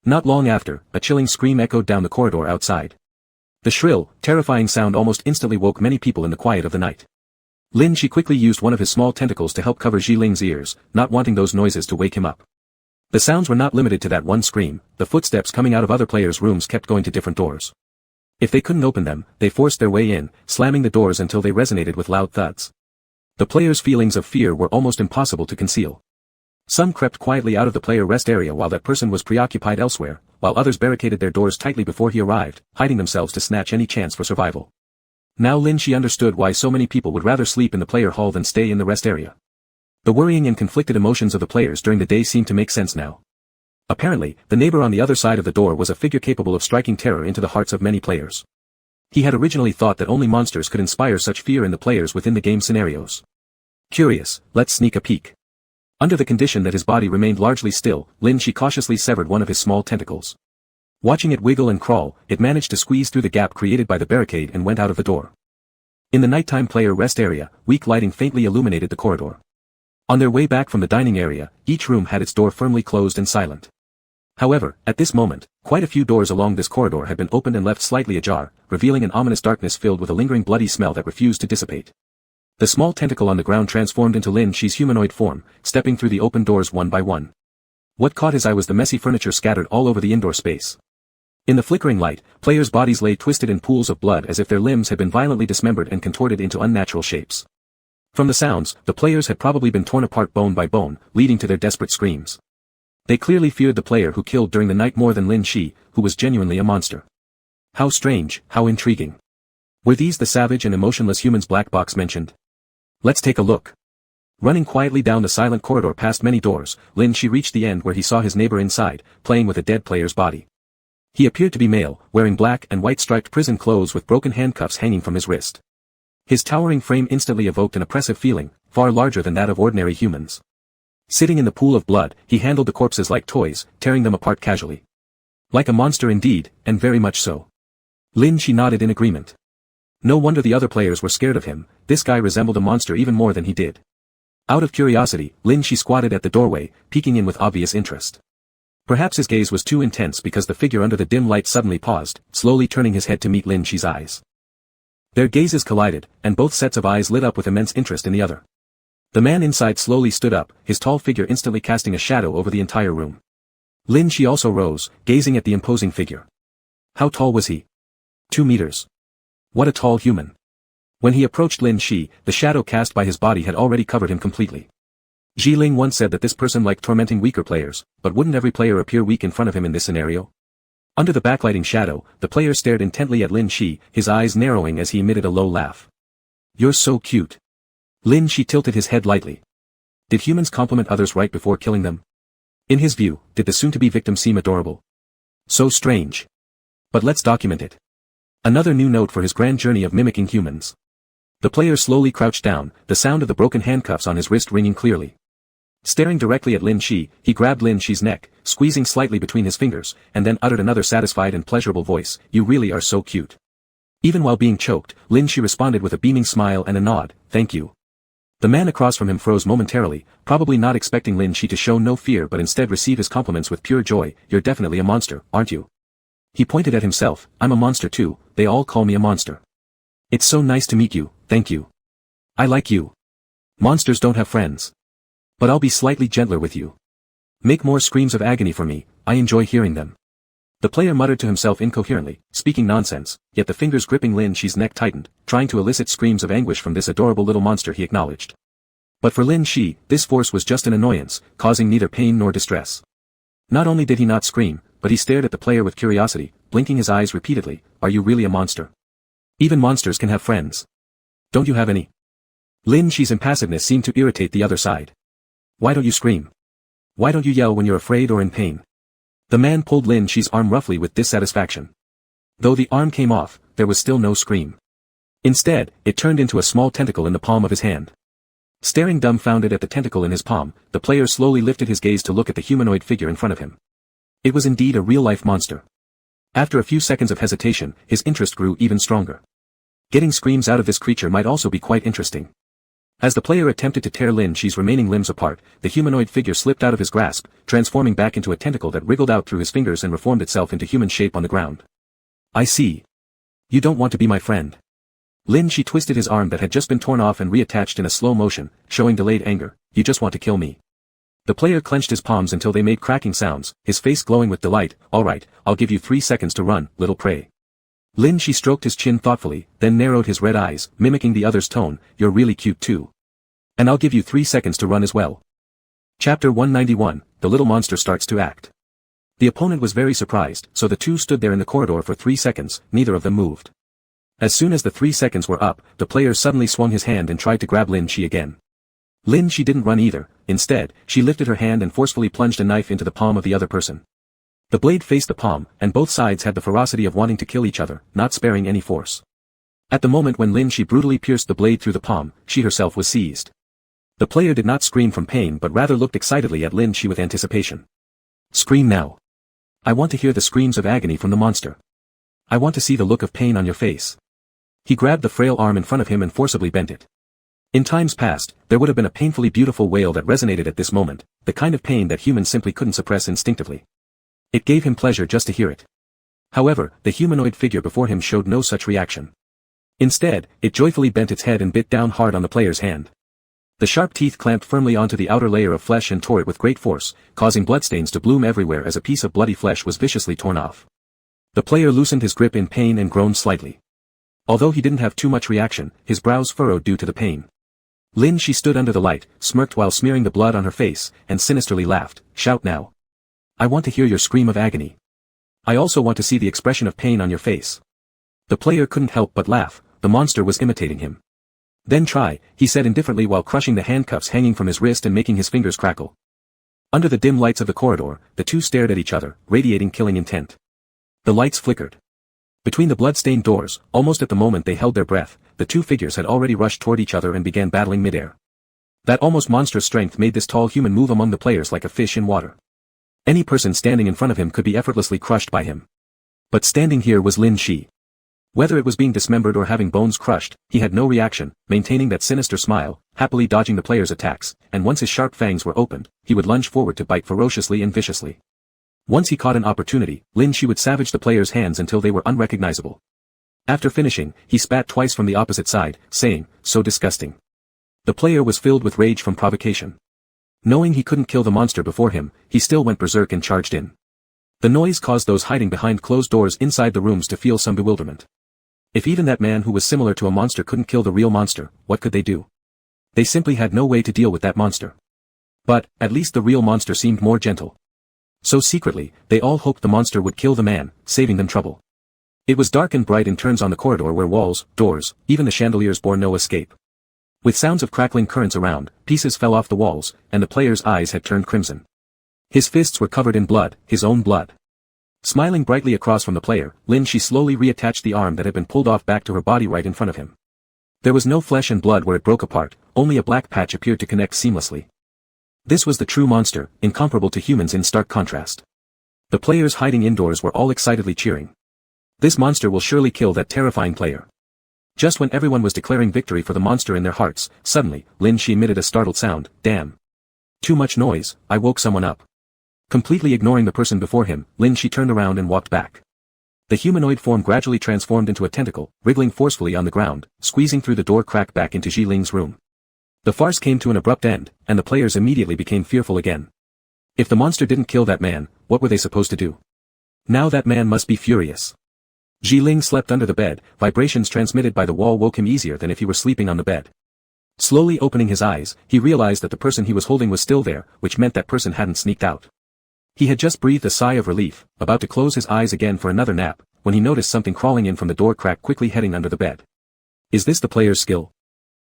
[SPEAKER 1] Not long after, a chilling scream echoed down the corridor outside. The shrill, terrifying sound almost instantly woke many people in the quiet of the night. Lin Shi quickly used one of his small tentacles to help cover Ling's ears, not wanting those noises to wake him up. The sounds were not limited to that one scream, the footsteps coming out of other players' rooms kept going to different doors. If they couldn't open them, they forced their way in, slamming the doors until they resonated with loud thuds. The players' feelings of fear were almost impossible to conceal. Some crept quietly out of the player rest area while that person was preoccupied elsewhere, while others barricaded their doors tightly before he arrived, hiding themselves to snatch any chance for survival. Now Lin Shi understood why so many people would rather sleep in the player hall than stay in the rest area. The worrying and conflicted emotions of the players during the day seemed to make sense now. Apparently, the neighbor on the other side of the door was a figure capable of striking terror into the hearts of many players. He had originally thought that only monsters could inspire such fear in the players within the game scenarios. Curious, let's sneak a peek. Under the condition that his body remained largely still, Lin Shi cautiously severed one of his small tentacles. Watching it wiggle and crawl, it managed to squeeze through the gap created by the barricade and went out of the door. In the nighttime player rest area, weak lighting faintly illuminated the corridor. On their way back from the dining area, each room had its door firmly closed and silent. However, at this moment, quite a few doors along this corridor had been opened and left slightly ajar, revealing an ominous darkness filled with a lingering bloody smell that refused to dissipate. The small tentacle on the ground transformed into Lin Shi's humanoid form, stepping through the open doors one by one. What caught his eye was the messy furniture scattered all over the indoor space. In the flickering light, players' bodies lay twisted in pools of blood as if their limbs had been violently dismembered and contorted into unnatural shapes. From the sounds, the players had probably been torn apart bone by bone, leading to their desperate screams. They clearly feared the player who killed during the night more than Lin Shi, who was genuinely a monster. How strange, how intriguing. Were these the savage and emotionless humans Black Box mentioned? Let's take a look. Running quietly down the silent corridor past many doors, Lin Shi reached the end where he saw his neighbor inside, playing with a dead player's body. He appeared to be male, wearing black and white striped prison clothes with broken handcuffs hanging from his wrist. His towering frame instantly evoked an oppressive feeling, far larger than that of ordinary humans. Sitting in the pool of blood, he handled the corpses like toys, tearing them apart casually. Like a monster indeed, and very much so. Lin Shi nodded in agreement. No wonder the other players were scared of him, this guy resembled a monster even more than he did. Out of curiosity, Lin Shi squatted at the doorway, peeking in with obvious interest. Perhaps his gaze was too intense because the figure under the dim light suddenly paused, slowly turning his head to meet Lin Shi's eyes. Their gazes collided, and both sets of eyes lit up with immense interest in the other. The man inside slowly stood up, his tall figure instantly casting a shadow over the entire room. Lin Shi also rose, gazing at the imposing figure. How tall was he? 2 meters. What a tall human. When he approached Lin Shi, the shadow cast by his body had already covered him completely. Ji Ling once said that this person liked tormenting weaker players, but wouldn't every player appear weak in front of him in this scenario? Under the backlighting shadow, the player stared intently at Lin Shi, his eyes narrowing as he emitted a low laugh. You're so cute. Lin Shi tilted his head lightly. Did humans compliment others right before killing them? In his view, did the soon-to-be victim seem adorable? So strange. But let's document it. Another new note for his grand journey of mimicking humans. The player slowly crouched down, the sound of the broken handcuffs on his wrist ringing clearly. Staring directly at Lin Shi, he grabbed Lin Shi's neck, squeezing slightly between his fingers, and then uttered another satisfied and pleasurable voice, "You really are so cute." Even while being choked, Lin Shi responded with a beaming smile and a nod, "Thank you." The man across from him froze momentarily, probably not expecting Lin Shi to show no fear but instead receive his compliments with pure joy. "You're definitely a monster, aren't you?" He pointed at himself, "I'm a monster too, they all call me a monster." "It's so nice to meet you, thank you. I like you. Monsters don't have friends. But I'll be slightly gentler with you. Make more screams of agony for me, I enjoy hearing them." The player muttered to himself incoherently, speaking nonsense, yet the fingers gripping Lin Shi's neck tightened, trying to elicit screams of anguish from this adorable little monster he acknowledged. But for Lin Shi, this force was just an annoyance, causing neither pain nor distress. Not only did he not scream, but he stared at the player with curiosity, blinking his eyes repeatedly. "Are you really a monster? Even monsters can have friends. Don't you have any?" Lin Shi's impassiveness seemed to irritate the other side. "Why don't you scream? Why don't you yell when you're afraid or in pain?" The man pulled Lin Shi's arm roughly with dissatisfaction. Though the arm came off, there was still no scream. Instead, it turned into a small tentacle in the palm of his hand. Staring dumbfounded at the tentacle in his palm, the player slowly lifted his gaze to look at the humanoid figure in front of him. It was indeed a real-life monster. After a few seconds of hesitation, his interest grew even stronger. Getting screams out of this creature might also be quite interesting. As the player attempted to tear Lin Shi's remaining limbs apart, the humanoid figure slipped out of his grasp, transforming back into a tentacle that wriggled out through his fingers and reformed itself into human shape on the ground. "I see. You don't want to be my friend." Lin Shi twisted his arm that had just been torn off and reattached in a slow motion, showing delayed anger. "You just want to kill me." The player clenched his palms until they made cracking sounds, his face glowing with delight. "Alright, I'll give you 3 seconds to run, little prey." Lin Shi stroked his chin thoughtfully, then narrowed his red eyes, mimicking the other's tone. "You're really cute too. And I'll give you 3 seconds to run as well." Chapter 191, The Little Monster Starts to Act. The opponent was very surprised, so the two stood there in the corridor for 3 seconds, neither of them moved. As soon as the 3 seconds were up, the player suddenly swung his hand and tried to grab Lin Shi again. Lin Shi didn't run either, instead, she lifted her hand and forcefully plunged a knife into the palm of the other person. The blade faced the palm, and both sides had the ferocity of wanting to kill each other, not sparing any force. At the moment when Lin Shi brutally pierced the blade through the palm, she herself was seized. The player did not scream from pain but rather looked excitedly at Lin Shi with anticipation. "Scream now. I want to hear the screams of agony from the monster. I want to see the look of pain on your face." He grabbed the frail arm in front of him and forcibly bent it. In times past, there would have been a painfully beautiful wail that resonated at this moment, the kind of pain that humans simply couldn't suppress instinctively. It gave him pleasure just to hear it. However, the humanoid figure before him showed no such reaction. Instead, it joyfully bent its head and bit down hard on the player's hand. The sharp teeth clamped firmly onto the outer layer of flesh and tore it with great force, causing bloodstains to bloom everywhere as a piece of bloody flesh was viciously torn off. The player loosened his grip in pain and groaned slightly. Although he didn't have too much reaction, his brows furrowed due to the pain. Lin Shi stood under the light, smirked while smearing the blood on her face, and sinisterly laughed. "Shout now. I want to hear your scream of agony. I also want to see the expression of pain on your face. The player couldn't help but laugh, the monster was imitating him. Then try, he said indifferently while crushing the handcuffs hanging from his wrist and making his fingers crackle. Under the dim lights of the corridor, the two stared at each other, radiating killing intent. The lights flickered. Between the blood-stained doors, almost at the moment they held their breath, the two figures had already rushed toward each other and began battling midair. That almost monstrous strength made this tall human move among the players like a fish in water. Any person standing in front of him could be effortlessly crushed by him. But standing here was Lin Shi. Whether it was being dismembered or having bones crushed, he had no reaction, maintaining that sinister smile, happily dodging the players' attacks, and once his sharp fangs were opened, he would lunge forward to bite ferociously and viciously. Once he caught an opportunity, Lin Shi would savage the players' hands until they were unrecognizable. After finishing, he spat twice from the opposite side, saying, "So disgusting." The player was filled with rage from provocation. Knowing he couldn't kill the monster before him, he still went berserk and charged in. The noise caused those hiding behind closed doors inside the rooms to feel some bewilderment. If even that man who was similar to a monster couldn't kill the real monster, what could they do? They simply had no way to deal with that monster. But, at least the real monster seemed more gentle. So secretly, they all hoped the monster would kill the man, saving them trouble. It was dark and bright in turns on the corridor where walls, doors, even the chandeliers bore no escape. With sounds of crackling currents around, pieces fell off the walls, and the player's eyes had turned crimson. His fists were covered in blood, his own blood. Smiling brightly across from the player, Lin Shi slowly reattached the arm that had been pulled off back to her body right in front of him. There was no flesh and blood where it broke apart, only a black patch appeared to connect seamlessly. This was the true monster, incomparable to humans in stark contrast. The players hiding indoors were all excitedly cheering. This monster will surely kill that terrifying player. Just when everyone was declaring victory for the monster in their hearts, suddenly, Lin Shi emitted a startled sound, "Damn. Too much noise, I woke someone up." Completely ignoring the person before him, Lin Shi turned around and walked back. The humanoid form gradually transformed into a tentacle, wriggling forcefully on the ground, squeezing through the door crack back into Ji Ling's room. The farce came to an abrupt end, and the players immediately became fearful again. If the monster didn't kill that man, what were they supposed to do? Now that man must be furious. Ji Ling slept under the bed, vibrations transmitted by the wall woke him easier than if he were sleeping on the bed. Slowly opening his eyes, he realized that the person he was holding was still there, which meant that person hadn't sneaked out. He had just breathed a sigh of relief, about to close his eyes again for another nap, when he noticed something crawling in from the door crack quickly heading under the bed. Is this the player's skill?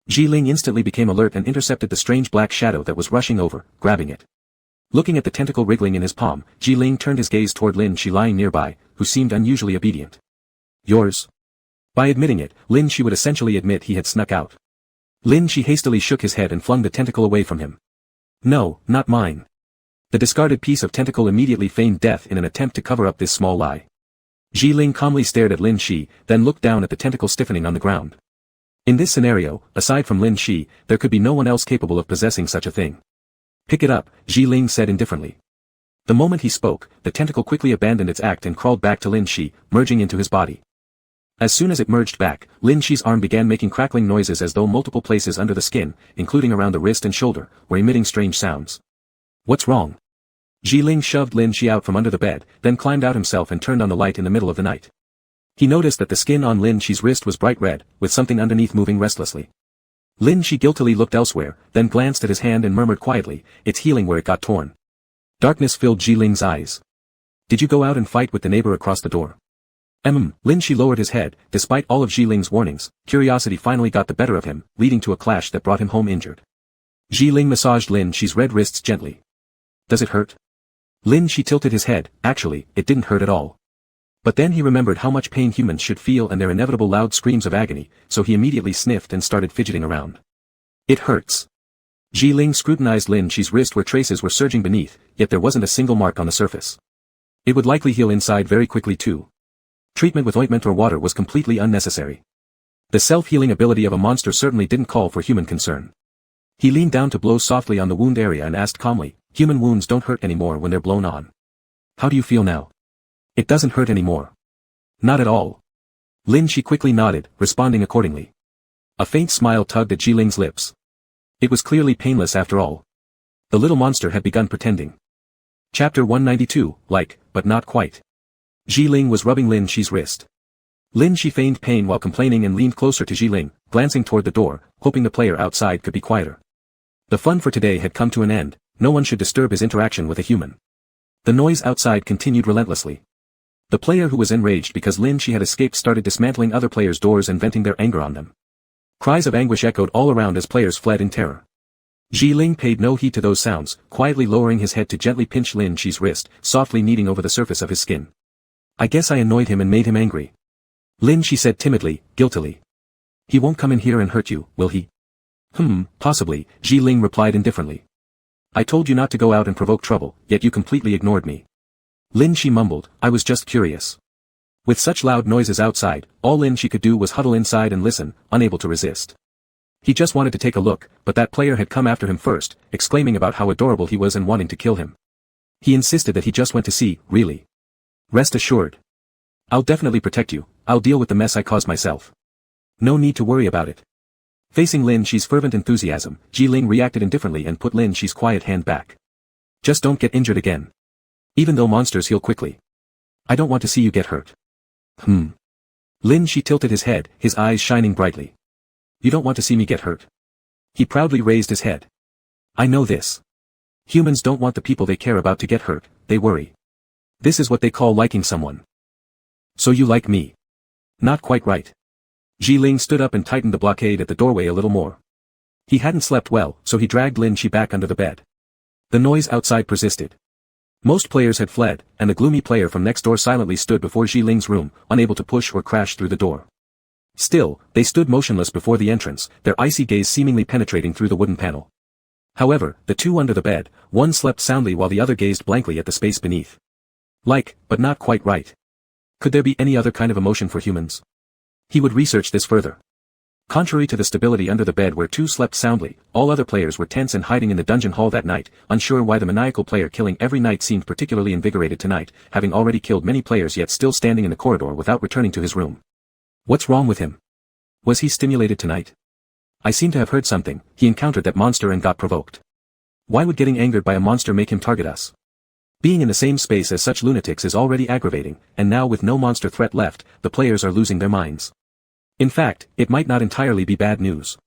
[SPEAKER 1] Ji Ling instantly became alert and intercepted the strange black shadow that was rushing over, grabbing it. Looking at the tentacle wriggling in his palm, Ji Ling turned his gaze toward Lin Shi lying nearby, who seemed unusually obedient. "Yours?" By admitting it, Lin Shi would essentially admit he had snuck out. Lin Shi hastily shook his head and flung the tentacle away from him. "No, not mine." The discarded piece of tentacle immediately feigned death in an attempt to cover up this small lie. Ji Ling calmly stared at Lin Shi, then looked down at the tentacle stiffening on the ground. In this scenario, aside from Lin Shi, there could be no one else capable of possessing such a thing. "Pick it up," Ji Ling said indifferently. The moment he spoke, the tentacle quickly abandoned its act and crawled back to Lin Shi, merging into his body. As soon as it merged back, Lin Shi's arm began making crackling noises as though multiple places under the skin, including around the wrist and shoulder, were emitting strange sounds. "What's wrong?" Ji Ling shoved Lin Shi out from under the bed, then climbed out himself and turned on the light in the middle of the night. He noticed that the skin on Lin Shi's wrist was bright red, with something underneath moving restlessly. Lin Shi guiltily looked elsewhere, then glanced at his hand and murmured quietly, "It's healing where it got torn." Darkness filled Ji Ling's eyes. "Did you go out and fight with the neighbor across the door?" Lin Shi lowered his head. Despite all of Ji Ling's warnings, curiosity finally got the better of him, leading to a clash that brought him home injured. Ji Ling massaged Lin Shi's red wrists gently. "Does it hurt?" Lin Shi tilted his head. Actually, it didn't hurt at all. But then he remembered how much pain humans should feel and their inevitable loud screams of agony, so he immediately sniffed and started fidgeting around. "It hurts." Ji Ling scrutinized Lin Shi's wrist where traces were surging beneath, yet there wasn't a single mark on the surface. It would likely heal inside very quickly too. Treatment with ointment or water was completely unnecessary. The self-healing ability of a monster certainly didn't call for human concern. He leaned down to blow softly on the wound area and asked calmly, "Human wounds don't hurt anymore when they're blown on. How do you feel now?" "It doesn't hurt anymore." "Not at all." Lin Shi quickly nodded, responding accordingly. A faint smile tugged at Ji Ling's lips. It was clearly painless after all. The little monster had begun pretending. Chapter 192, but not quite. Ji Ling was rubbing Lin Shi's wrist. Lin Shi feigned pain while complaining and leaned closer to Ji Ling, glancing toward the door, hoping the player outside could be quieter. The fun for today had come to an end, no one should disturb his interaction with a human. The noise outside continued relentlessly. The player who was enraged because Lin Shi had escaped started dismantling other players' doors and venting their anger on them. Cries of anguish echoed all around as players fled in terror. Ling paid no heed to those sounds, quietly lowering his head to gently pinch Lin Shi's wrist, softly kneading over the surface of his skin. I guess I annoyed him and made him angry. Lin Shi said timidly, guiltily. He won't come in here and hurt you, will he? Possibly, Ling replied indifferently. I told you not to go out and provoke trouble, yet you completely ignored me. Lin Shi mumbled, I was just curious. With such loud noises outside, all Lin Shi could do was huddle inside and listen, unable to resist. He just wanted to take a look, but that player had come after him first, exclaiming about how adorable he was and wanting to kill him. He insisted that he just went to see, really. Rest assured. I'll definitely protect you, I'll deal with the mess I caused myself. No need to worry about it. Facing Lin Shi's fervent enthusiasm, Ling reacted indifferently and put Lin Shi's quiet hand back. Just don't get injured again. Even though monsters heal quickly. I don't want to see you get hurt. Lin Shi tilted his head, his eyes shining brightly. You don't want to see me get hurt. He proudly raised his head. I know this. Humans don't want the people they care about to get hurt, they worry. This is what they call liking someone. So you like me. Not quite right. Ling stood up and tightened the blockade at the doorway a little more. He hadn't slept well, so he dragged Lin Shi back under the bed. The noise outside persisted. Most players had fled, and the gloomy player from next door silently stood before Ling's room, unable to push or crash through the door. Still, they stood motionless before the entrance, their icy gaze seemingly penetrating through the wooden panel. However, the two under the bed, one slept soundly while the other gazed blankly at the space beneath. Like, but not quite right. Could there be any other kind of emotion for humans? He would research this further. Contrary to the stability under the bed where two slept soundly, all other players were tense and hiding in the dungeon hall that night, unsure why the maniacal player killing every night seemed particularly invigorated tonight, having already killed many players yet still standing in the corridor without returning to his room. What's wrong with him? Was he stimulated tonight? I seem to have heard something, he encountered that monster and got provoked. Why would getting angered by a monster make him target us? Being in the same space as such lunatics is already aggravating, and now with no monster threat left, the players are losing their minds. In fact, it might not entirely be bad news.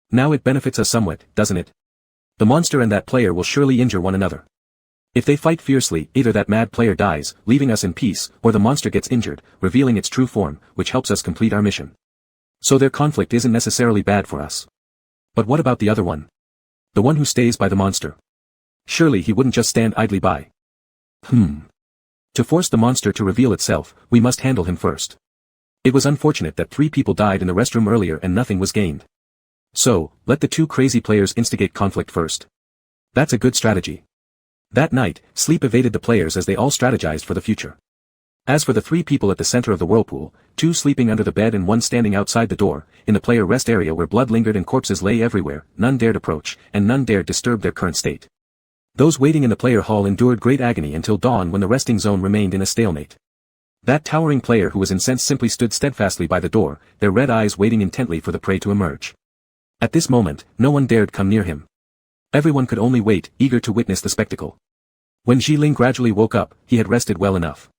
[SPEAKER 1] Now it benefits us somewhat, doesn't it? The monster and that player will surely injure one another. If they fight fiercely, either that mad player dies, leaving us in peace, or the monster gets injured, revealing its true form, which helps us complete our mission. So their conflict isn't necessarily bad for us. But what about the other one? The one who stays by the monster. Surely he wouldn't just stand idly by. To force the monster to reveal itself, we must handle him first. It was unfortunate that 3 people died in the restroom earlier and nothing was gained. So, let the 2 crazy players instigate conflict first. That's a good strategy. That night, sleep evaded the players as they all strategized for the future. As for the 3 people at the center of the whirlpool, 2 sleeping under the bed and 1 standing outside the door, in the player rest area where blood lingered and corpses lay everywhere, none dared approach, and none dared disturb their current state. Those waiting in the player hall endured great agony until dawn when the resting zone remained in a stalemate. That towering player who was incensed simply stood steadfastly by the door, their red eyes waiting intently for the prey to emerge. At this moment, no one dared come near him. Everyone could only wait, eager to witness the spectacle. When Ling gradually woke up, he had rested well enough.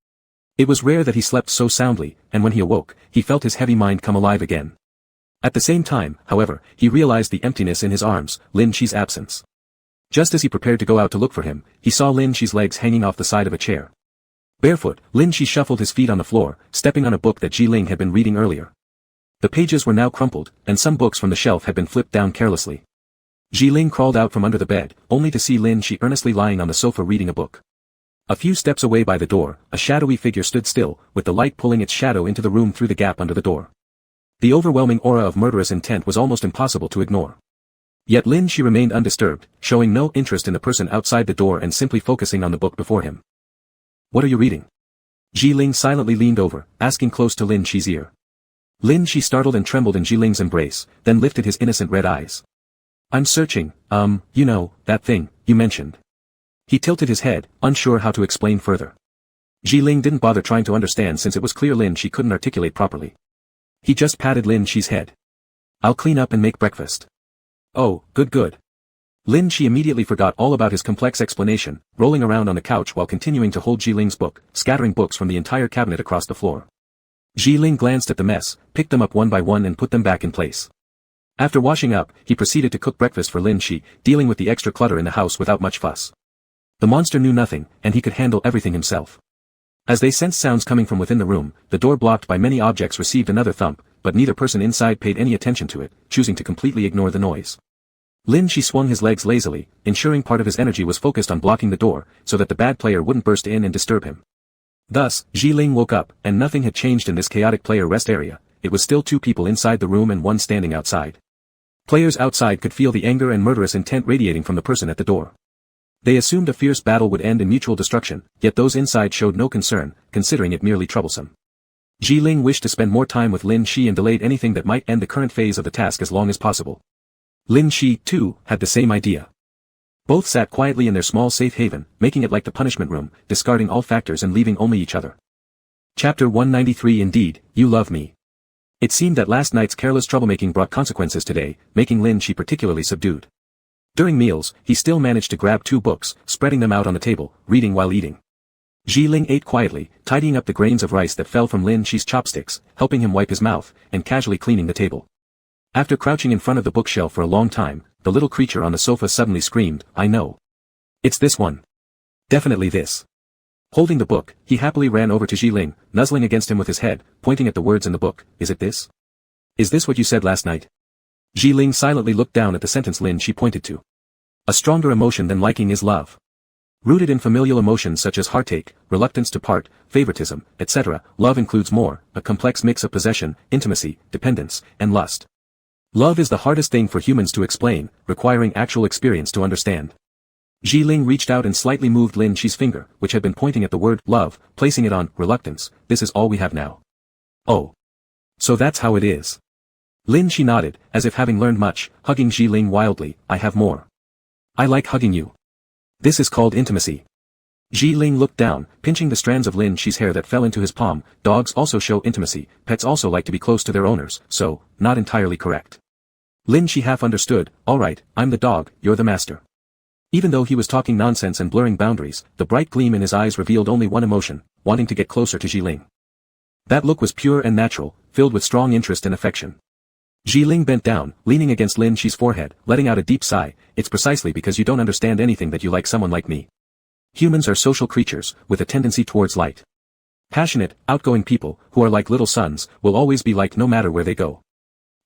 [SPEAKER 1] It was rare that he slept so soundly, and when he awoke, he felt his heavy mind come alive again. At the same time, however, he realized the emptiness in his arms, Lin Shi's absence. Just as he prepared to go out to look for him, he saw Lin Shi's legs hanging off the side of a chair. Barefoot, Lin Shi shuffled his feet on the floor, stepping on a book that Ling had been reading earlier. The pages were now crumpled, and some books from the shelf had been flipped down carelessly. Ling crawled out from under the bed, only to see Lin Shi earnestly lying on the sofa reading a book. A few steps away by the door, a shadowy figure stood still, with the light pulling its shadow into the room through the gap under the door. The overwhelming aura of murderous intent was almost impossible to ignore. Yet Lin Shi remained undisturbed, showing no interest in the person outside the door and simply focusing on the book before him. What are you reading? Ling silently leaned over, asking close to Lin Shi's ear. Lin Shi startled and trembled in Ling's embrace, then lifted his innocent red eyes. I'm searching, you know, that thing, you mentioned. He tilted his head, unsure how to explain further. Ling didn't bother trying to understand since it was clear Lin Shi couldn't articulate properly. He just patted Lin Shi's head. I'll clean up and make breakfast. Oh, good. Lin Shi immediately forgot all about his complex explanation, rolling around on the couch while continuing to hold Ling's book, scattering books from the entire cabinet across the floor. Ling glanced at the mess, picked them up one by one and put them back in place. After washing up, he proceeded to cook breakfast for Lin Shi, dealing with the extra clutter in the house without much fuss. The monster knew nothing, and he could handle everything himself. As they sensed sounds coming from within the room, the door blocked by many objects received another thump, but neither person inside paid any attention to it, choosing to completely ignore the noise. Lin Shi swung his legs lazily, ensuring part of his energy was focused on blocking the door, so that the bad player wouldn't burst in and disturb him. Thus, Ling woke up, and nothing had changed in this chaotic player rest area. It was still 2 people inside the room and 1 standing outside. Players outside could feel the anger and murderous intent radiating from the person at the door. They assumed a fierce battle would end in mutual destruction, yet those inside showed no concern, considering it merely troublesome. Ling wished to spend more time with Lin Shi and delayed anything that might end the current phase of the task as long as possible. Lin Shi, too, had the same idea. Both sat quietly in their small safe haven, making it like the punishment room, discarding all factors and leaving only each other. Chapter 193. Indeed, you love me. It seemed that last night's careless troublemaking brought consequences today, making Lin Shi particularly subdued. During meals, he still managed to grab 2 books, spreading them out on the table, reading while eating. Ling ate quietly, tidying up the grains of rice that fell from Lin Shi's chopsticks, helping him wipe his mouth, and casually cleaning the table. After crouching in front of the bookshelf for a long time, the little creature on the sofa suddenly screamed, "I know. It's this one. Definitely this." Holding the book, he happily ran over to Ling, nuzzling against him with his head, pointing at the words in the book. "Is it this? Is this what you said last night?" Ling silently looked down at the sentence Lin Shi pointed to. "A stronger emotion than liking is love. Rooted in familial emotions such as heartache, reluctance to part, favoritism, etc., love includes more, a complex mix of possession, intimacy, dependence, and lust. Love is the hardest thing for humans to explain, requiring actual experience to understand." Ling reached out and slightly moved Lin Shi's finger, which had been pointing at the word love, placing it on reluctance. "This is all we have now." "Oh. So that's how it is." Lin Shi nodded, as if having learned much, hugging Ling wildly. "I have more. I like hugging you. This is called intimacy." Ling looked down, pinching the strands of Lin Shi's hair that fell into his palm. Dogs also show intimacy, pets also like to be close to their owners, so, not entirely correct. Lin Shi half understood. "All right, I'm the dog, you're the master." Even though he was talking nonsense and blurring boundaries, the bright gleam in his eyes revealed only one emotion, wanting to get closer to Ling. That look was pure and natural, filled with strong interest and affection. Ling bent down, leaning against Lin Shi's forehead, letting out a deep sigh. "It's precisely because you don't understand anything that you like someone like me. Humans are social creatures, with a tendency towards light. Passionate, outgoing people, who are like little suns, will always be liked no matter where they go.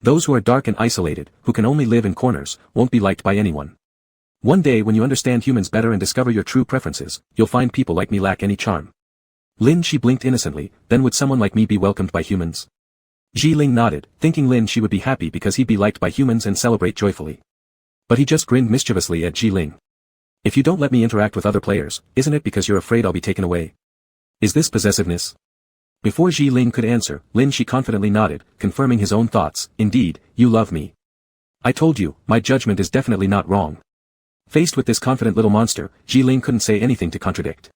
[SPEAKER 1] Those who are dark and isolated, who can only live in corners, won't be liked by anyone. One day when you understand humans better and discover your true preferences, you'll find people like me lack any charm." Lin Shi blinked innocently. "Then would someone like me be welcomed by humans?" Ling nodded, thinking Lin Shi would be happy because he'd be liked by humans and celebrate joyfully. But he just grinned mischievously at Ling. "If you don't let me interact with other players, isn't it because you're afraid I'll be taken away? Is this possessiveness?" Before Ling could answer, Lin Shi confidently nodded, confirming his own thoughts. "Indeed, you love me. I told you, my judgment is definitely not wrong." Faced with this confident little monster, Ling couldn't say anything to contradict.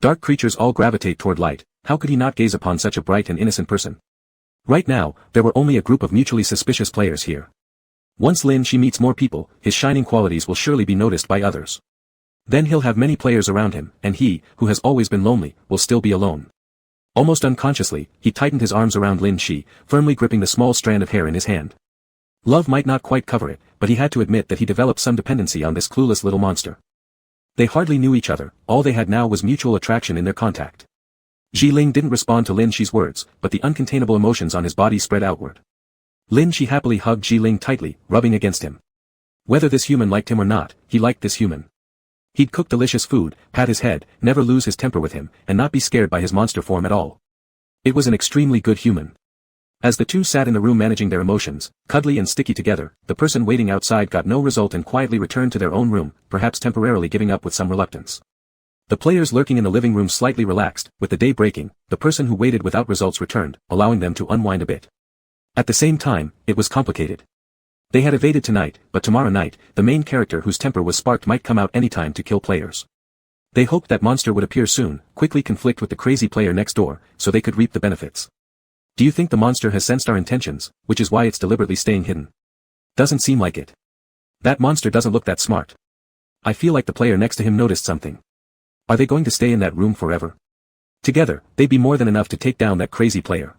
[SPEAKER 1] Dark creatures all gravitate toward light, how could he not gaze upon such a bright and innocent person? Right now, there were only a group of mutually suspicious players here. Once Lin Shi meets more people, his shining qualities will surely be noticed by others. Then he'll have many players around him, and he, who has always been lonely, will still be alone. Almost unconsciously, he tightened his arms around Lin Shi, firmly gripping the small strand of hair in his hand. Love might not quite cover it, but he had to admit that he developed some dependency on this clueless little monster. They hardly knew each other, all they had now was mutual attraction in their contact. Ling didn't respond to Lin Shi's words, but the uncontainable emotions on his body spread outward. Lin Shi happily hugged Ling tightly, rubbing against him. Whether this human liked him or not, he liked this human. He'd cook delicious food, pat his head, never lose his temper with him, and not be scared by his monster form at all. It was an extremely good human. As the two sat in the room managing their emotions, cuddly and sticky together, the person waiting outside got no result and quietly returned to their own room, perhaps temporarily giving up with some reluctance. The players lurking in the living room slightly relaxed. With the day breaking, the person who waited without results returned, allowing them to unwind a bit. At the same time, it was complicated. They had evaded tonight, but tomorrow night, the main character whose temper was sparked might come out anytime to kill players. They hoped that monster would appear soon, quickly conflict with the crazy player next door, so they could reap the benefits. Do you think the monster has sensed our intentions, which is why it's deliberately staying hidden? Doesn't seem like it. That monster doesn't look that smart. I feel like the player next to him noticed something. Are they going to stay in that room forever? Together, they'd be more than enough to take down that crazy player.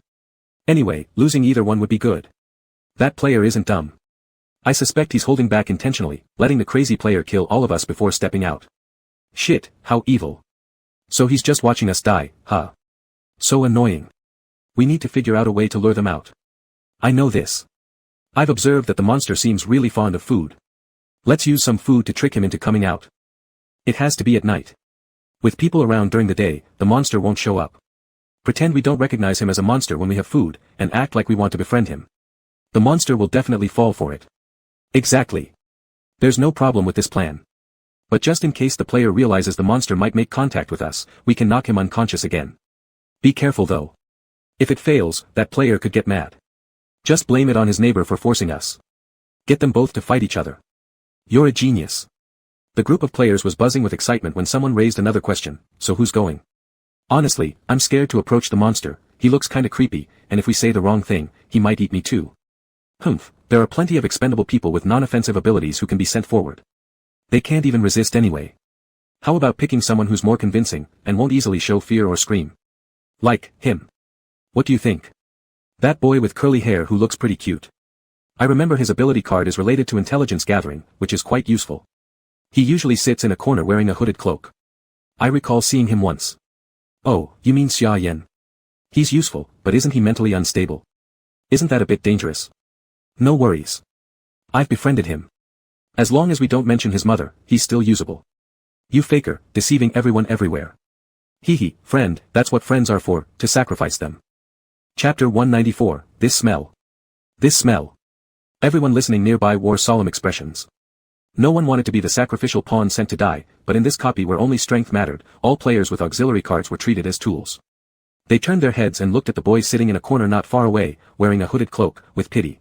[SPEAKER 1] Anyway, losing either one would be good. That player isn't dumb. I suspect he's holding back intentionally, letting the crazy player kill all of us before stepping out. Shit, how evil. So he's just watching us die, huh? So annoying. We need to figure out a way to lure them out. I know this. I've observed that the monster seems really fond of food. Let's use some food to trick him into coming out. It has to be at night. With people around during the day, the monster won't show up. Pretend we don't recognize him as a monster when we have food, and act like we want to befriend him. The monster will definitely fall for it. Exactly. There's no problem with this plan. But just in case the player realizes the monster might make contact with us, we can knock him unconscious again. Be careful though. If it fails, that player could get mad. Just blame it on his neighbor for forcing us. Get them both to fight each other. You're a genius. The group of players was buzzing with excitement when someone raised another question, so who's going? Honestly, I'm scared to approach the monster, he looks kinda creepy, and if we say the wrong thing, he might eat me too. Humph, there are plenty of expendable people with non-offensive abilities who can be sent forward. They can't even resist anyway. How about picking someone who's more convincing, and won't easily show fear or scream? Like, him. What do you think? That boy with curly hair who looks pretty cute. I remember his ability card is related to intelligence gathering, which is quite useful. He usually sits in a corner wearing a hooded cloak. I recall seeing him once. Oh, you mean Xia Yan? He's useful, but isn't he mentally unstable? Isn't that a bit dangerous? No worries. I've befriended him. As long as we don't mention his mother, he's still usable. You faker, deceiving everyone everywhere. Hee, friend, that's what friends are for, to sacrifice them. Chapter 194, This Smell. This smell. Everyone listening nearby wore solemn expressions. No one wanted to be the sacrificial pawn sent to die, but in this copy where only strength mattered, all players with auxiliary cards were treated as tools. They turned their heads and looked at the boy sitting in a corner not far away, wearing a hooded cloak, with pity.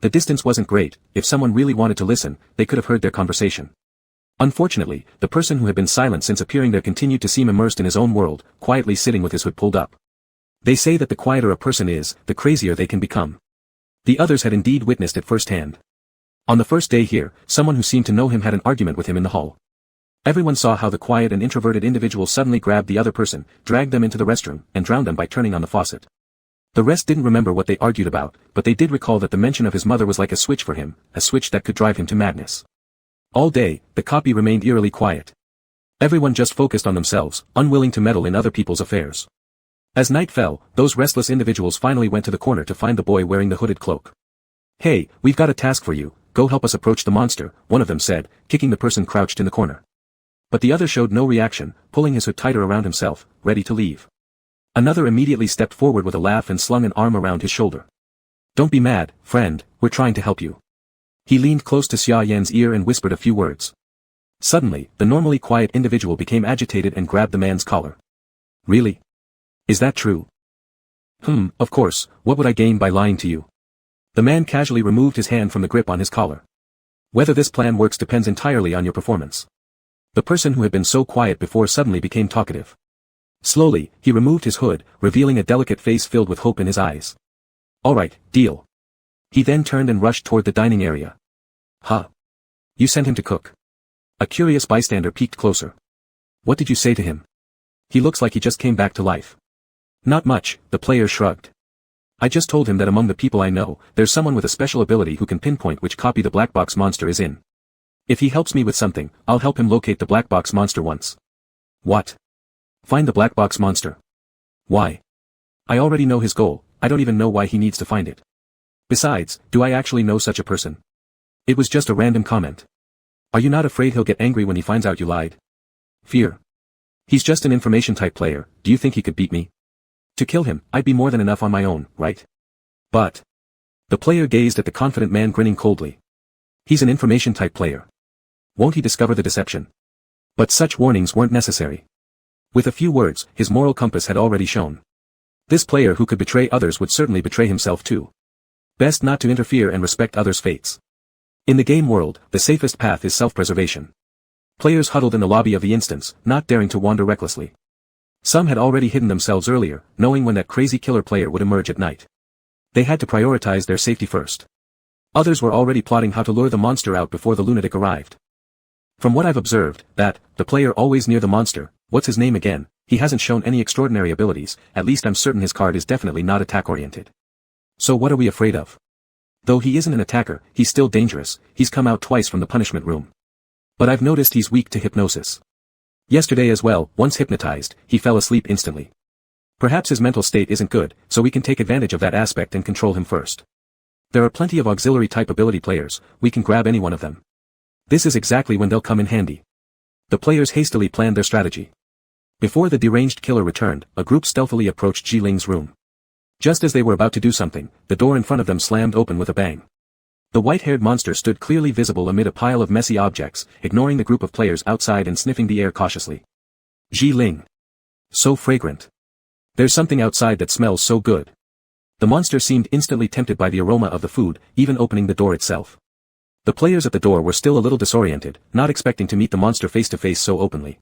[SPEAKER 1] The distance wasn't great, if someone really wanted to listen, they could have heard their conversation. Unfortunately, the person who had been silent since appearing there continued to seem immersed in his own world, quietly sitting with his hood pulled up. They say that the quieter a person is, the crazier they can become. The others had indeed witnessed it firsthand. On the first day here, someone who seemed to know him had an argument with him in the hall. Everyone saw how the quiet and introverted individual suddenly grabbed the other person, dragged them into the restroom, and drowned them by turning on the faucet. The rest didn't remember what they argued about, but they did recall that the mention of his mother was like a switch for him, a switch that could drive him to madness. All day, the copy remained eerily quiet. Everyone just focused on themselves, unwilling to meddle in other people's affairs. As night fell, those restless individuals finally went to the corner to find the boy wearing the hooded cloak. Hey, we've got a task for you, go help us approach the monster, one of them said, kicking the person crouched in the corner. But the other showed no reaction, pulling his hood tighter around himself, ready to leave. Another immediately stepped forward with a laugh and slung an arm around his shoulder. Don't be mad, friend, we're trying to help you. He leaned close to Xia Yan's ear and whispered a few words. Suddenly, the normally quiet individual became agitated and grabbed the man's collar. Really? Is that true? Of course, what would I gain by lying to you? The man casually removed his hand from the grip on his collar. Whether this plan works depends entirely on your performance. The person who had been so quiet before suddenly became talkative. Slowly, he removed his hood, revealing a delicate face filled with hope in his eyes. Alright, deal. He then turned and rushed toward the dining area. Huh? You sent him to cook. A curious bystander peeked closer. What did you say to him? He looks like he just came back to life. Not much, the player shrugged. I just told him that among the people I know, there's someone with a special ability who can pinpoint which copy the black box monster is in. If he helps me with something, I'll help him locate the black box monster once. What? Find the black box monster. Why? I already know his goal, I don't even know why he needs to find it. Besides, do I actually know such a person? It was just a random comment. Are you not afraid he'll get angry when he finds out you lied? Fear. He's just an information type player, do you think he could beat me? To kill him, I'd be more than enough on my own, right? But. The player gazed at the confident man grinning coldly. He's an information type player. Won't he discover the deception? But such warnings weren't necessary. With a few words, his moral compass had already shown. This player who could betray others would certainly betray himself too. Best not to interfere and respect others' fates. In the game world, the safest path is self-preservation. Players huddled in the lobby of the instance, not daring to wander recklessly. Some had already hidden themselves earlier, knowing when that crazy killer player would emerge at night. They had to prioritize their safety first. Others were already plotting how to lure the monster out before the lunatic arrived. From what I've observed, the player always near the monster, what's his name again, he hasn't shown any extraordinary abilities, at least I'm certain his card is definitely not attack-oriented. So what are we afraid of? Though he isn't an attacker, he's still dangerous, he's come out twice from the punishment room. But I've noticed he's weak to hypnosis. Yesterday as well, once hypnotized, he fell asleep instantly. Perhaps his mental state isn't good, so we can take advantage of that aspect and control him first. There are plenty of auxiliary type ability players, we can grab any one of them. This is exactly when they'll come in handy. The players hastily planned their strategy. Before the deranged killer returned, a group stealthily approached Ji Ling's room. Just as they were about to do something, the door in front of them slammed open with a bang. The white-haired monster stood clearly visible amid a pile of messy objects, ignoring the group of players outside and sniffing the air cautiously. Ji Ling. So fragrant. There's something outside that smells so good. The monster seemed instantly tempted by the aroma of the food, even opening the door itself. The players at the door were still a little disoriented, not expecting to meet the monster face to face so openly.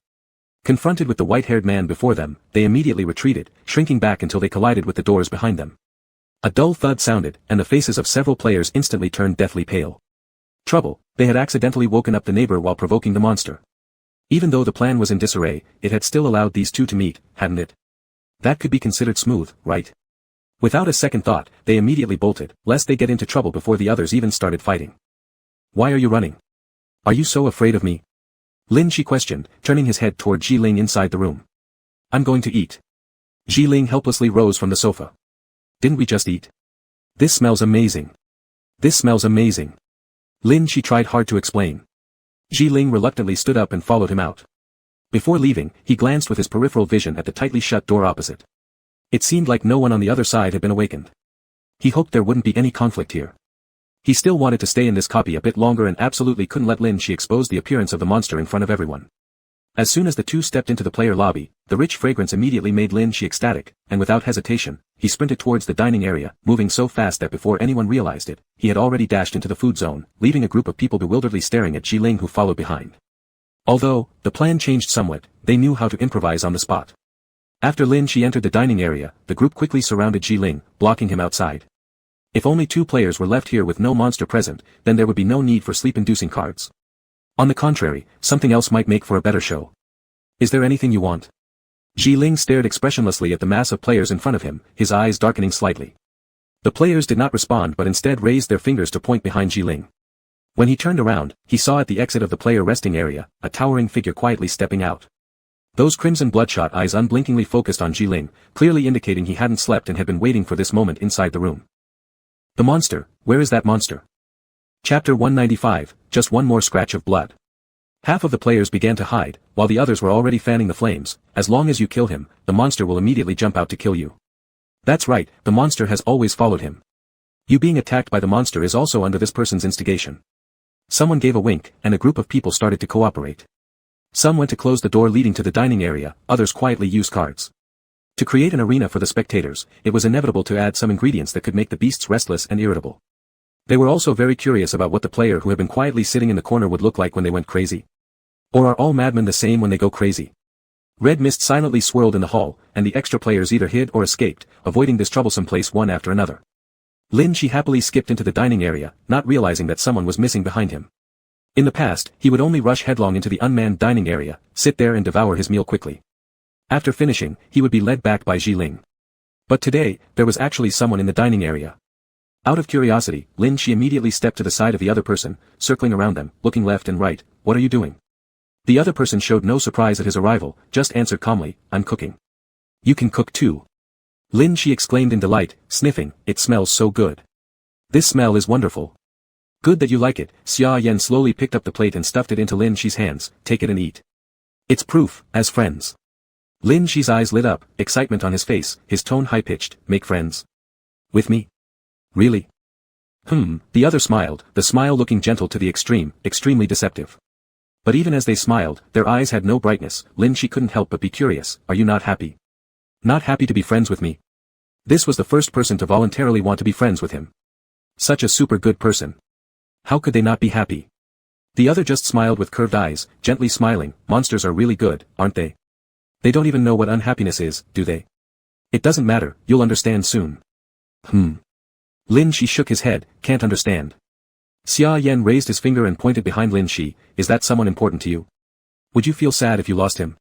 [SPEAKER 1] Confronted with the white-haired man before them, they immediately retreated, shrinking back until they collided with the doors behind them. A dull thud sounded, and the faces of several players instantly turned deathly pale. Trouble, they had accidentally woken up the neighbor while provoking the monster. Even though the plan was in disarray, it had still allowed these two to meet, hadn't it? That could be considered smooth, right? Without a second thought, they immediately bolted, lest they get into trouble before the others even started fighting. Why are you running? Are you so afraid of me? Lin Shi questioned, turning his head toward Ji Ling inside the room. I'm going to eat. Ji Ling helplessly rose from the sofa. Didn't we just eat? This smells amazing. This smells amazing. Lin Shi tried hard to explain. Ji Ling reluctantly stood up and followed him out. Before leaving, he glanced with his peripheral vision at the tightly shut door opposite. It seemed like no one on the other side had been awakened. He hoped there wouldn't be any conflict here. He still wanted to stay in this copy a bit longer and absolutely couldn't let Lin Shi expose the appearance of the monster in front of everyone. As soon as the two stepped into the player lobby, the rich fragrance immediately made Lin Shi ecstatic, and without hesitation, he sprinted towards the dining area, moving so fast that before anyone realized it, he had already dashed into the food zone, leaving a group of people bewilderedly staring at Ji Ling who followed behind. Although, the plan changed somewhat, they knew how to improvise on the spot. After Lin Shi entered the dining area, the group quickly surrounded Ji Ling, blocking him outside. If only two players were left here with no monster present, then there would be no need for sleep-inducing cards. On the contrary, something else might make for a better show. Is there anything you want? Ji Ling stared expressionlessly at the mass of players in front of him, his eyes darkening slightly. The players did not respond but instead raised their fingers to point behind Ji Ling. When he turned around, he saw at the exit of the player resting area, a towering figure quietly stepping out. Those crimson bloodshot eyes unblinkingly focused on Ji Ling, clearly indicating he hadn't slept and had been waiting for this moment inside the room. The monster, where is that monster? Chapter 195, just one more scratch of blood. Half of the players began to hide, while the others were already fanning the flames. As long as you kill him, the monster will immediately jump out to kill you. That's right, the monster has always followed him. You being attacked by the monster is also under this person's instigation. Someone gave a wink, and a group of people started to cooperate. Some went to close the door leading to the dining area, others quietly used cards. To create an arena for the spectators, it was inevitable to add some ingredients that could make the beasts restless and irritable. They were also very curious about what the player who had been quietly sitting in the corner would look like when they went crazy. Or are all madmen the same when they go crazy? Red mist silently swirled in the hall, and the extra players either hid or escaped, avoiding this troublesome place one after another. Lin Shi happily skipped into the dining area, not realizing that someone was missing behind him. In the past, he would only rush headlong into the unmanned dining area, sit there and devour his meal quickly. After finishing, he would be led back by Ji Ling. But today, there was actually someone in the dining area. Out of curiosity, Lin Shi immediately stepped to the side of the other person, circling around them, looking left and right. What are you doing? The other person showed no surprise at his arrival, just answered calmly, I'm cooking. You can cook too. Lin Shi exclaimed in delight, sniffing, it smells so good. This smell is wonderful. Good that you like it. Xia Yan slowly picked up the plate and stuffed it into Lin Shi's hands, take it and eat. It's proof, as friends. Lin Shi's eyes lit up, excitement on his face, his tone high-pitched, make friends. With me? Really? The other smiled, the smile looking gentle to the extreme, extremely deceptive. But even as they smiled, their eyes had no brightness. Lin Shi couldn't help but be curious, are you not happy? Not happy to be friends with me? This was the first person to voluntarily want to be friends with him. Such a super good person. How could they not be happy? The other just smiled with curved eyes, gently smiling, monsters are really good, aren't they? They don't even know what unhappiness is, do they? It doesn't matter, you'll understand soon. Lin Shi shook his head, can't understand. Xia Yan raised his finger and pointed behind Lin Shi, is that someone important to you? Would you feel sad if you lost him?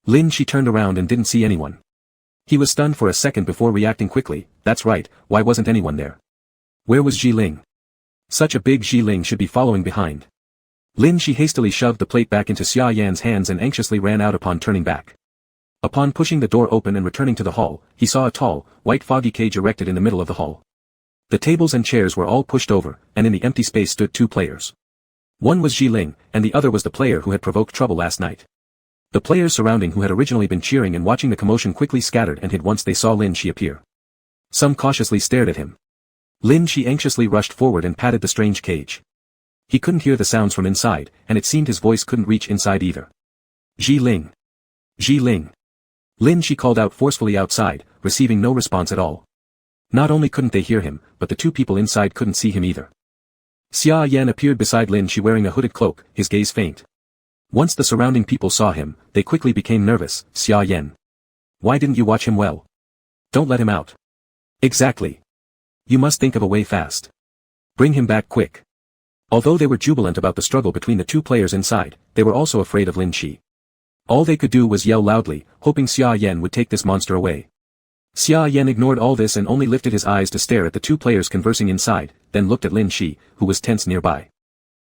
[SPEAKER 1] Lin Shi turned around and didn't see anyone. He was stunned for a second before reacting quickly, that's right, why wasn't anyone there? Where was Ji Ling? Such a big Ji Ling should be following behind. Lin Shi hastily shoved the plate back into Xia Yan's hands and anxiously ran out upon turning back. Upon pushing the door open and returning to the hall, he saw a tall, white foggy cage erected in the middle of the hall. The tables and chairs were all pushed over, and in the empty space stood two players. One was Ji Ling, and the other was the player who had provoked trouble last night. The players surrounding who had originally been cheering and watching the commotion quickly scattered and hid once they saw Lin Shi appear. Some cautiously stared at him. Lin Shi anxiously rushed forward and patted the strange cage. He couldn't hear the sounds from inside, and it seemed his voice couldn't reach inside either. Ji Ling. Ji Ling. Lin Shi called out forcefully outside, receiving no response at all. Not only couldn't they hear him, but the two people inside couldn't see him either. Xia Yan appeared beside Lin Shi wearing a hooded cloak, his gaze faint. Once the surrounding people saw him, they quickly became nervous. Xia Yan. Why didn't you watch him well? Don't let him out. Exactly. You must think of a way fast. Bring him back quick. Although they were jubilant about the struggle between the two players inside, they were also afraid of Lin Shi. All they could do was yell loudly, hoping Xia Yan would take this monster away. Xia Yan ignored all this and only lifted his eyes to stare at the two players conversing inside, then looked at Lin Shi, who was tense nearby.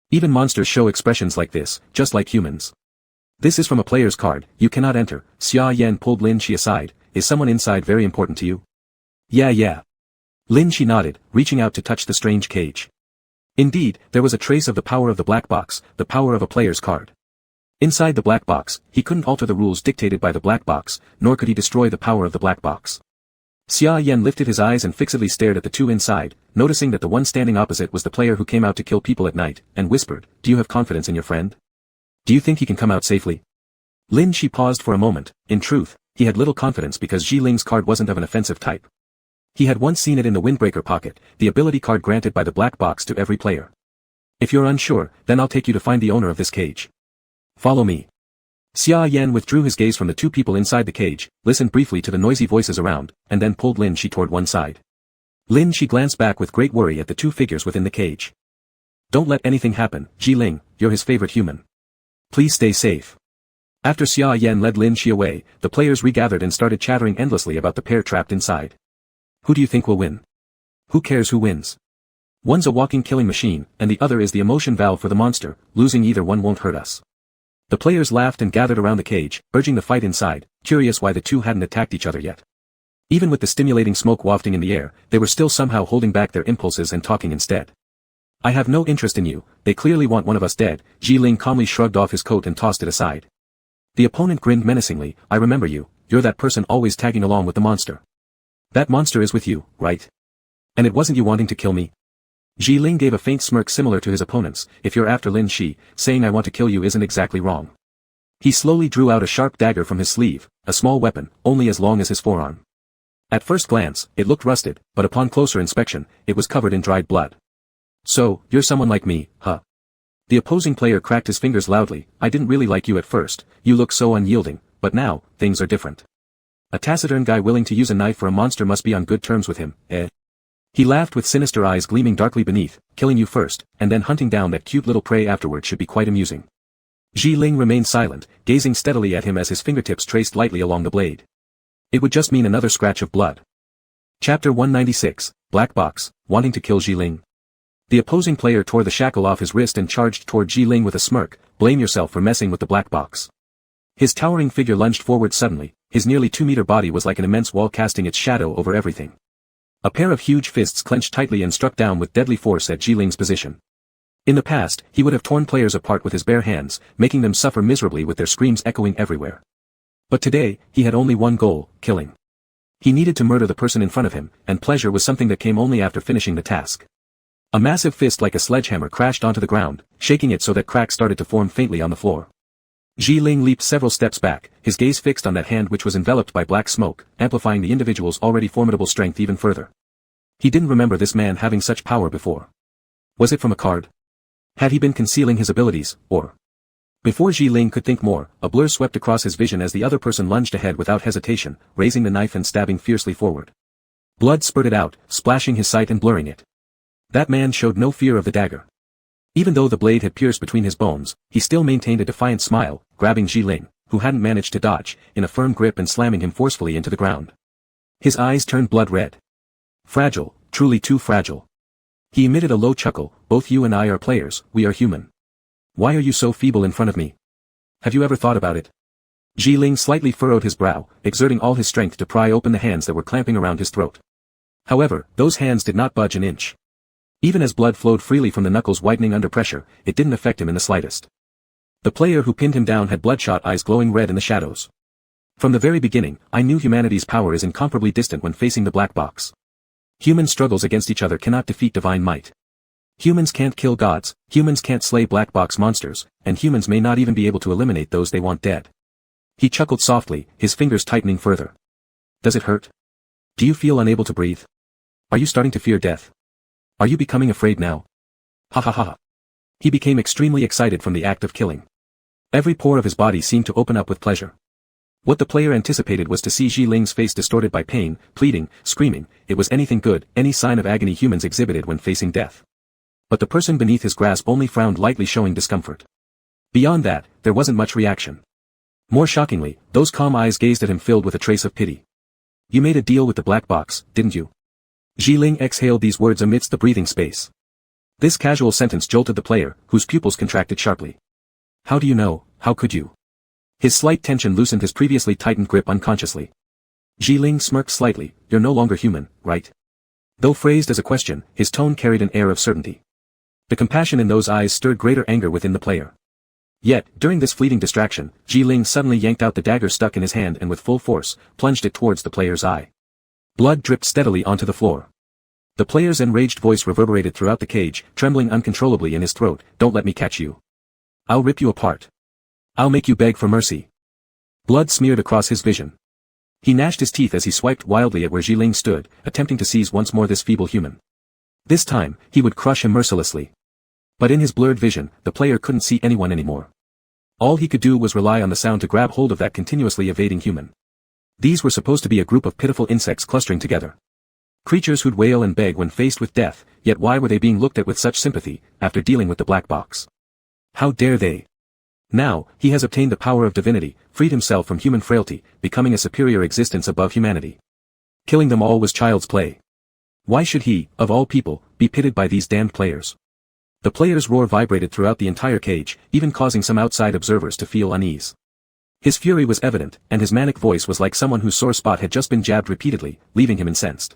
[SPEAKER 1] Even monsters show expressions like this, just like humans. This is from a player's card, you cannot enter. Xia Yan pulled Lin Shi aside. Is someone inside very important to you? Yeah. Lin Shi nodded, reaching out to touch the strange cage. Indeed, there was a trace of the power of the black box, the power of a player's card. Inside the black box, he couldn't alter the rules dictated by the black box, nor could he destroy the power of the black box. Xia Yan lifted his eyes and fixedly stared at the two inside, noticing that the one standing opposite was the player who came out to kill people at night, and whispered, "Do you have confidence in your friend? Do you think he can come out safely?" Lin Shi paused for a moment. In truth, he had little confidence because Ji Ling's card wasn't of an offensive type. He had once seen it in the Windbreaker pocket, the ability card granted by the black box to every player. If you're unsure, then I'll take you to find the owner of this cage. Follow me. Xia Yan withdrew his gaze from the two people inside the cage, listened briefly to the noisy voices around, and then pulled Lin Shi toward one side. Lin Shi glanced back with great worry at the two figures within the cage. Don't let anything happen, Ji Ling, you're his favorite human. Please stay safe. After Xia Yan led Lin Shi away, the players regathered and started chattering endlessly about the pair trapped inside. Who do you think will win? Who cares who wins? One's a walking killing machine, and the other is the emotion valve for the monster, losing either one won't hurt us. The players laughed and gathered around the cage, urging the fight inside, curious why the two hadn't attacked each other yet. Even with the stimulating smoke wafting in the air, they were still somehow holding back their impulses and talking instead. I have no interest in you, they clearly want one of us dead. Ji Ling calmly shrugged off his coat and tossed it aside. The opponent grinned menacingly. I remember you, you're that person always tagging along with the monster. That monster is with you, right? And it wasn't you wanting to kill me? Ji Ling gave a faint smirk similar to his opponent's. If you're after Lin Shi, saying I want to kill you isn't exactly wrong. He slowly drew out a sharp dagger from his sleeve, a small weapon, only as long as his forearm. At first glance, it looked rusted, but upon closer inspection, it was covered in dried blood. So, you're someone like me, huh? The opposing player cracked his fingers loudly. I didn't really like you at first, you look so unyielding, but now, things are different. A taciturn guy willing to use a knife for a monster must be on good terms with him, eh? He laughed with sinister eyes gleaming darkly beneath. Killing you first, and then hunting down that cute little prey afterward should be quite amusing. Ji Ling remained silent, gazing steadily at him as his fingertips traced lightly along the blade. It would just mean another scratch of blood. Chapter 196, Black Box, wanting to kill Ji Ling. The opposing player tore the shackle off his wrist and charged toward Ji Ling with a smirk. Blame yourself for messing with the black box. His towering figure lunged forward suddenly. His nearly 2-meter body was like an immense wall casting its shadow over everything. A pair of huge fists clenched tightly and struck down with deadly force at Ji Ling's position. In the past, he would have torn players apart with his bare hands, making them suffer miserably with their screams echoing everywhere. But today, he had only one goal, killing. He needed to murder the person in front of him, and pleasure was something that came only after finishing the task. A massive fist like a sledgehammer crashed onto the ground, shaking it so that cracks started to form faintly on the floor. Ji Ling leaped several steps back, his gaze fixed on that hand which was enveloped by black smoke, amplifying the individual's already formidable strength even further. He didn't remember this man having such power before. Was it from a card? Had he been concealing his abilities, or? Before Ji Ling could think more, a blur swept across his vision as the other person lunged ahead without hesitation, raising the knife and stabbing fiercely forward. Blood spurted out, splashing his sight and blurring it. That man showed no fear of the dagger. Even though the blade had pierced between his bones, he still maintained a defiant smile, grabbing Ji Ling, who hadn't managed to dodge, in a firm grip and slamming him forcefully into the ground. His eyes turned blood red. Fragile, truly too fragile. He emitted a low chuckle. Both you and I are players, we are human. Why are you so feeble in front of me? Have you ever thought about it? Ji Ling slightly furrowed his brow, exerting all his strength to pry open the hands that were clamping around his throat. However, those hands did not budge an inch. Even as blood flowed freely from the knuckles whitening under pressure, it didn't affect him in the slightest. The player who pinned him down had bloodshot eyes glowing red in the shadows. From the very beginning, I knew humanity's power is incomparably distant when facing the black box. Human struggles against each other cannot defeat divine might. Humans can't kill gods, humans can't slay black box monsters, and humans may not even be able to eliminate those they want dead. He chuckled softly, his fingers tightening further. Does it hurt? Do you feel unable to breathe? Are you starting to fear death? Are you becoming afraid now? Ha ha ha. He became extremely excited from the act of killing. Every pore of his body seemed to open up with pleasure. What the player anticipated was to see Ji Ling's face distorted by pain, pleading, screaming. It was anything good, any sign of agony humans exhibited when facing death. But the person beneath his grasp only frowned lightly, showing discomfort. Beyond that, there wasn't much reaction. More shockingly, those calm eyes gazed at him filled with a trace of pity. You made a deal with the black box, didn't you? Ji Ling exhaled these words amidst the breathing space. This casual sentence jolted the player, whose pupils contracted sharply. How do you know? How could you? His slight tension loosened his previously tightened grip unconsciously. Ji Ling smirked slightly. You're no longer human, right? Though phrased as a question, his tone carried an air of certainty. The compassion in those eyes stirred greater anger within the player. Yet, during this fleeting distraction, Ji Ling suddenly yanked out the dagger stuck in his hand and with full force, plunged it towards the player's eye. Blood dripped steadily onto the floor. The player's enraged voice reverberated throughout the cage, trembling uncontrollably in his throat. Don't let me catch you. I'll rip you apart. I'll make you beg for mercy. Blood smeared across his vision. He gnashed his teeth as he swiped wildly at where Ji Ling stood, attempting to seize once more this feeble human. This time, he would crush him mercilessly. But in his blurred vision, the player couldn't see anyone anymore. All he could do was rely on the sound to grab hold of that continuously evading human. These were supposed to be a group of pitiful insects clustering together. Creatures who'd wail and beg when faced with death, yet why were they being looked at with such sympathy, after dealing with the black box? How dare they? Now, he has obtained the power of divinity, freed himself from human frailty, becoming a superior existence above humanity. Killing them all was child's play. Why should he, of all people, be pitted by these damned players? The player's roar vibrated throughout the entire cage, even causing some outside observers to feel unease. His fury was evident, and his manic voice was like someone whose sore spot had just been jabbed repeatedly, leaving him incensed.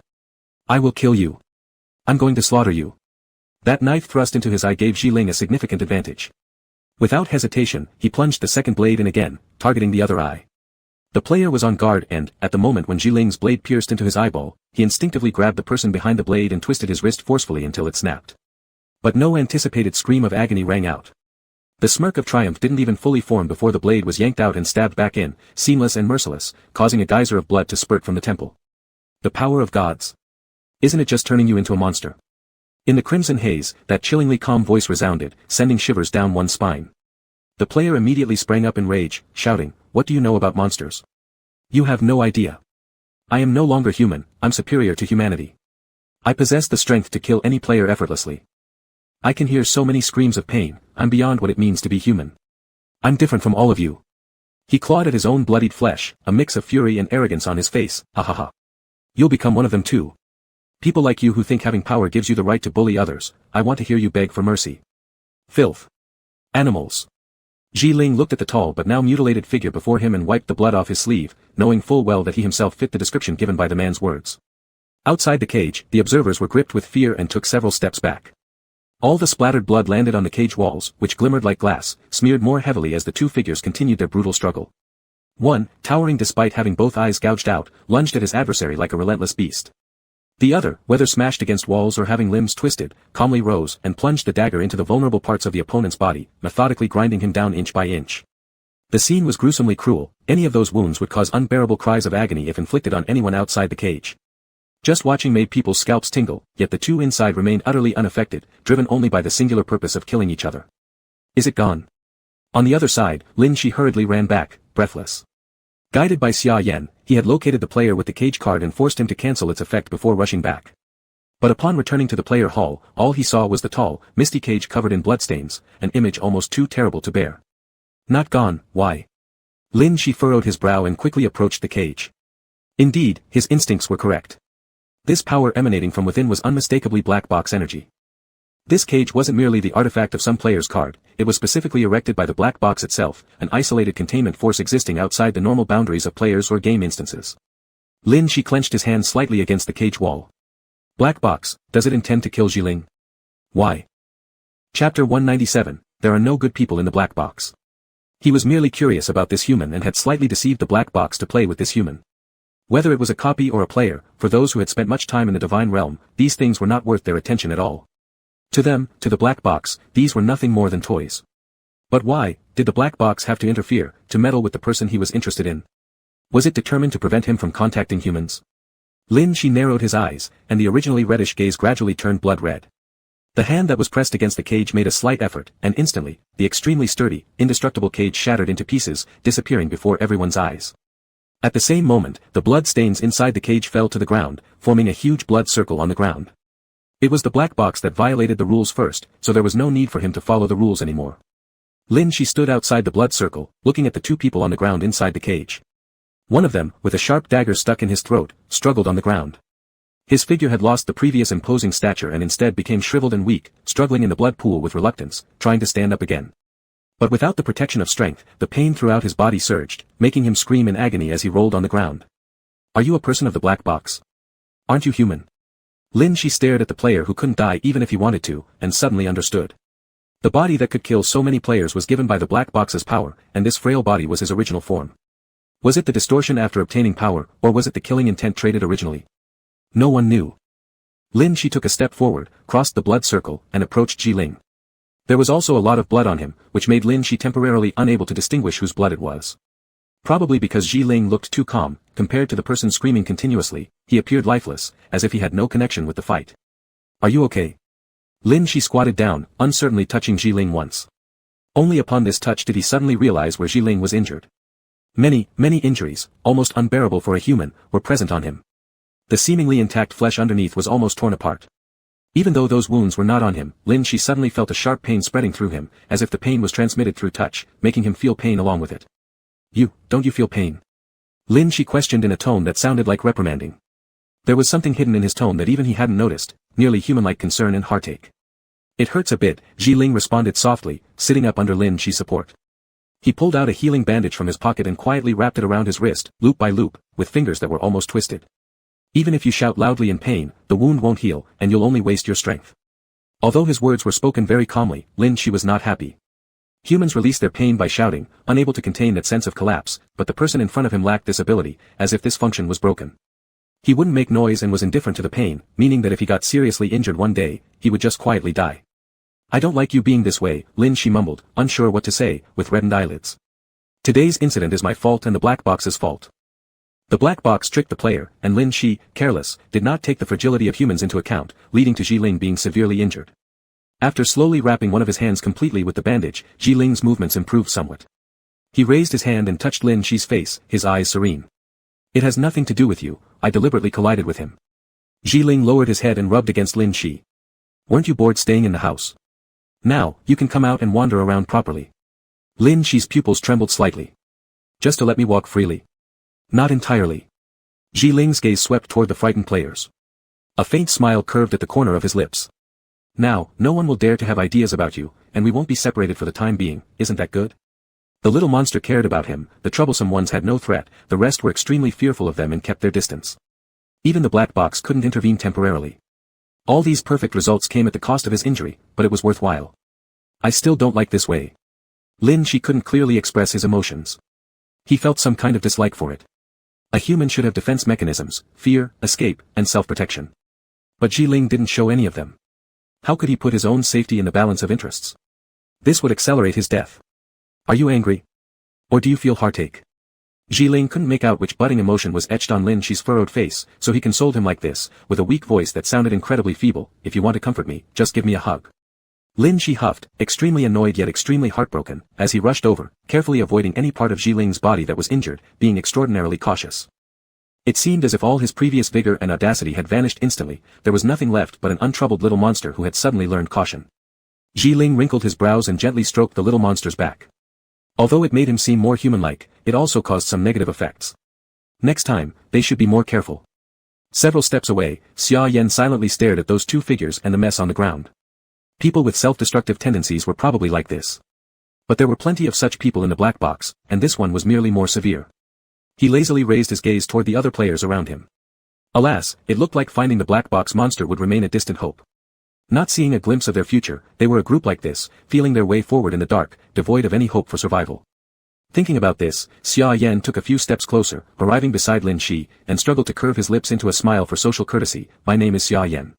[SPEAKER 1] I will kill you. I'm going to slaughter you. That knife thrust into his eye gave Ji Ling a significant advantage. Without hesitation, he plunged the second blade in again, targeting the other eye. The player was on guard and, at the moment when Ji Ling's blade pierced into his eyeball, he instinctively grabbed the person behind the blade and twisted his wrist forcefully until it snapped. But no anticipated scream of agony rang out. The smirk of triumph didn't even fully form before the blade was yanked out and stabbed back in, seamless and merciless, causing a geyser of blood to spurt from the temple. The power of gods. Isn't it just turning you into a monster? In the crimson haze, that chillingly calm voice resounded, sending shivers down one's spine. The player immediately sprang up in rage, shouting, What do you know about monsters? You have no idea. I am no longer human, I'm superior to humanity. I possess the strength to kill any player effortlessly. I can hear so many screams of pain, I'm beyond what it means to be human. I'm different from all of you. He clawed at his own bloodied flesh, a mix of fury and arrogance on his face, ha ha ha. You'll become one of them too. People like you who think having power gives you the right to bully others, I want to hear you beg for mercy. Filth. Animals. Ji Ling looked at the tall but now mutilated figure before him and wiped the blood off his sleeve, knowing full well that he himself fit the description given by the man's words. Outside the cage, the observers were gripped with fear and took several steps back. All the splattered blood landed on the cage walls, which glimmered like glass, smeared more heavily as the two figures continued their brutal struggle. One, towering despite having both eyes gouged out, lunged at his adversary like a relentless beast. The other, whether smashed against walls or having limbs twisted, calmly rose and plunged the dagger into the vulnerable parts of the opponent's body, methodically grinding him down inch by inch. The scene was gruesomely cruel. Any of those wounds would cause unbearable cries of agony if inflicted on anyone outside the cage. Just watching made people's scalps tingle, yet the two inside remained utterly unaffected, driven only by the singular purpose of killing each other. Is it gone? On the other side, Lin Shi hurriedly ran back, breathless. Guided by Xia Yan, he had located the player with the cage card and forced him to cancel its effect before rushing back. But upon returning to the player hall, all he saw was the tall, misty cage covered in bloodstains, an image almost too terrible to bear. Not gone, why? Lin Shi furrowed his brow and quickly approached the cage. Indeed, his instincts were correct. This power emanating from within was unmistakably black box energy. This cage wasn't merely the artifact of some player's card, it was specifically erected by the black box itself, an isolated containment force existing outside the normal boundaries of players or game instances. Lin Shi clenched his hand slightly against the cage wall. Black box, does it intend to kill Jiling? Why? Chapter 197, There are no good people in the black box. He was merely curious about this human and had slightly deceived the black box to play with this human. Whether it was a copy or a player, for those who had spent much time in the divine realm, these things were not worth their attention at all. To them, to the black box, these were nothing more than toys. But why did the black box have to interfere, to meddle with the person he was interested in? Was it determined to prevent him from contacting humans? Lin Shi narrowed his eyes, and the originally reddish gaze gradually turned blood red. The hand that was pressed against the cage made a slight effort, and instantly, the extremely sturdy, indestructible cage shattered into pieces, disappearing before everyone's eyes. At the same moment, the blood stains inside the cage fell to the ground, forming a huge blood circle on the ground. It was the black box that violated the rules first, so there was no need for him to follow the rules anymore. Lin Shi stood outside the blood circle, looking at the two people on the ground inside the cage. One of them, with a sharp dagger stuck in his throat, struggled on the ground. His figure had lost the previous imposing stature and instead became shriveled and weak, struggling in the blood pool with reluctance, trying to stand up again. But without the protection of strength, the pain throughout his body surged, making him scream in agony as he rolled on the ground. Are you a person of the black box? Aren't you human? Lin Shi stared at the player who couldn't die even if he wanted to, and suddenly understood. The body that could kill so many players was given by the black box's power, and this frail body was his original form. Was it the distortion after obtaining power, or was it the killing intent traded originally? No one knew. Lin Shi took a step forward, crossed the blood circle, and approached Jiling. There was also a lot of blood on him, which made Lin Shi temporarily unable to distinguish whose blood it was. Probably because Jiling looked too calm, compared to the person screaming continuously, he appeared lifeless, as if he had no connection with the fight. Are you okay? Lin Shi squatted down, uncertainly touching Jiling once. Only upon this touch did he suddenly realize where Jiling was injured. Many injuries, almost unbearable for a human, were present on him. The seemingly intact flesh underneath was almost torn apart. Even though those wounds were not on him, Lin Shi suddenly felt a sharp pain spreading through him, as if the pain was transmitted through touch, making him feel pain along with it. Don't you feel pain? Lin Shi questioned in a tone that sounded like reprimanding. There was something hidden in his tone that even he hadn't noticed, nearly human-like concern and heartache. It hurts a bit, Jiling responded softly, sitting up under Lin Shi's support. He pulled out a healing bandage from his pocket and quietly wrapped it around his wrist, loop by loop, with fingers that were almost twisted. Even if you shout loudly in pain, the wound won't heal, and you'll only waste your strength. Although his words were spoken very calmly, Lin Shi was not happy. Humans release their pain by shouting, unable to contain that sense of collapse, but the person in front of him lacked this ability, as if this function was broken. He wouldn't make noise and was indifferent to the pain, meaning that if he got seriously injured one day, he would just quietly die. I don't like you being this way, Lin Shi mumbled, unsure what to say, with reddened eyelids. Today's incident is my fault and the black box's fault. The black box tricked the player, and Lin Shi, careless, did not take the fragility of humans into account, leading to Jiling being severely injured. After slowly wrapping one of his hands completely with the bandage, Jiling's movements improved somewhat. He raised his hand and touched Lin Shi's face, his eyes serene. It has nothing to do with you, I deliberately collided with him. Jiling lowered his head and rubbed against Lin Shi. Weren't you bored staying in the house? Now, you can come out and wander around properly. Lin Shi's pupils trembled slightly. Just to let me walk freely? Not entirely. Jiling's gaze swept toward the frightened players. A faint smile curved at the corner of his lips. Now, no one will dare to have ideas about you, and we won't be separated for the time being, isn't that good? The little monster cared about him, the troublesome ones had no threat, the rest were extremely fearful of them and kept their distance. Even the black box couldn't intervene temporarily. All these perfect results came at the cost of his injury, but it was worthwhile. I still don't like this way. Lin Shi couldn't clearly express his emotions. He felt some kind of dislike for it. A human should have defense mechanisms, fear, escape, and self-protection. But Jiling didn't show any of them. How could he put his own safety in the balance of interests? This would accelerate his death. Are you angry? Or do you feel heartache? Jiling couldn't make out which budding emotion was etched on Lin Shi's furrowed face, so he consoled him like this, with a weak voice that sounded incredibly feeble, if you want to comfort me, just give me a hug. Lin Shi huffed, extremely annoyed yet extremely heartbroken, as he rushed over, carefully avoiding any part of Jiling's body that was injured, being extraordinarily cautious. It seemed as if all his previous vigor and audacity had vanished instantly, there was nothing left but an untroubled little monster who had suddenly learned caution. Jiling wrinkled his brows and gently stroked the little monster's back. Although it made him seem more human-like, it also caused some negative effects. Next time, they should be more careful. Several steps away, Xia Yan silently stared at those two figures and the mess on the ground. People with self-destructive tendencies were probably like this. But there were plenty of such people in the black box, and this one was merely more severe. He lazily raised his gaze toward the other players around him. Alas, it looked like finding the black box monster would remain a distant hope. Not seeing a glimpse of their future, they were a group like this, feeling their way forward in the dark, devoid of any hope for survival. Thinking about this, Xia Yan took a few steps closer, arriving beside Lin Shi, and struggled to curve his lips into a smile for social courtesy. My name is Xia Yan.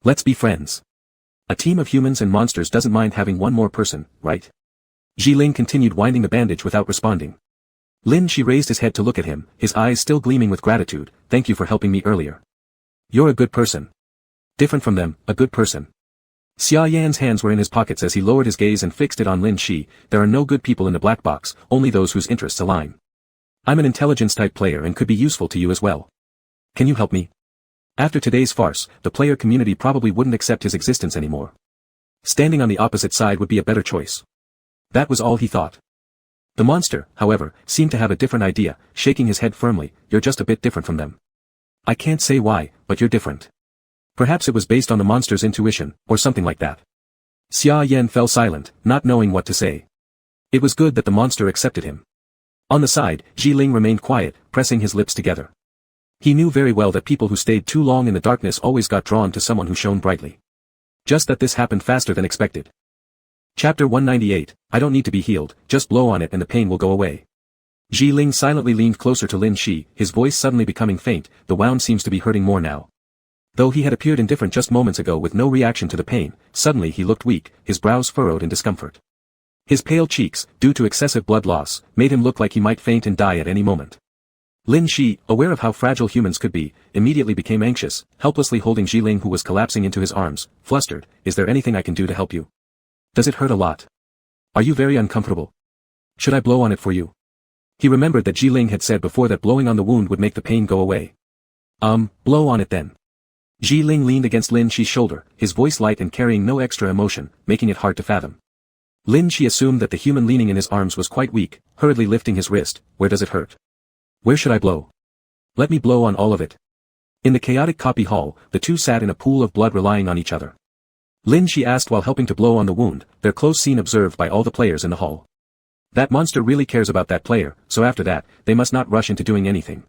[SPEAKER 1] Let's be friends. A team of humans and monsters doesn't mind having one more person, right? Ling continued winding the bandage without responding. Lin Shi raised his head to look at him, his eyes still gleaming with gratitude. Thank you for helping me earlier. You're a good person. Different from them, a good person. Xia Yan's hands were in his pockets as he lowered his gaze and fixed it on Lin Shi. There are no good people in the black box, only those whose interests align. I'm an intelligence-type player and could be useful to you as well. Can you help me? After today's farce, the player community probably wouldn't accept his existence anymore. Standing on the opposite side would be a better choice. That was all he thought. The monster, however, seemed to have a different idea, shaking his head firmly. You're just a bit different from them. I can't say why, but you're different. Perhaps it was based on the monster's intuition, or something like that. Xia Yan fell silent, not knowing what to say. It was good that the monster accepted him. On the side, Ling remained quiet, pressing his lips together. He knew very well that people who stayed too long in the darkness always got drawn to someone who shone brightly. Just that this happened faster than expected. Chapter 198, I don't need to be healed, just blow on it and the pain will go away. Ling silently leaned closer to Lin Shi, his voice suddenly becoming faint. The wound seems to be hurting more now. Though he had appeared indifferent just moments ago with no reaction to the pain, suddenly he looked weak, his brows furrowed in discomfort. His pale cheeks, due to excessive blood loss, made him look like he might faint and die at any moment. Lin Shi, aware of how fragile humans could be, immediately became anxious, helplessly holding Ling who was collapsing into his arms, flustered. Is there anything I can do to help you? Does it hurt a lot? Are you very uncomfortable? Should I blow on it for you? He remembered that Ling had said before that blowing on the wound would make the pain go away. Blow on it then. Ling leaned against Lin Shi's shoulder, his voice light and carrying no extra emotion, making it hard to fathom. Lin Shi assumed that the human leaning in his arms was quite weak, hurriedly lifting his wrist. Where does it hurt? Where should I blow? Let me blow on all of it. In the chaotic copy hall, the two sat in a pool of blood relying on each other. Lin Shi asked while helping to blow on the wound, their close scene observed by all the players in the hall. That monster really cares about that player, so after that, they must not rush into doing anything.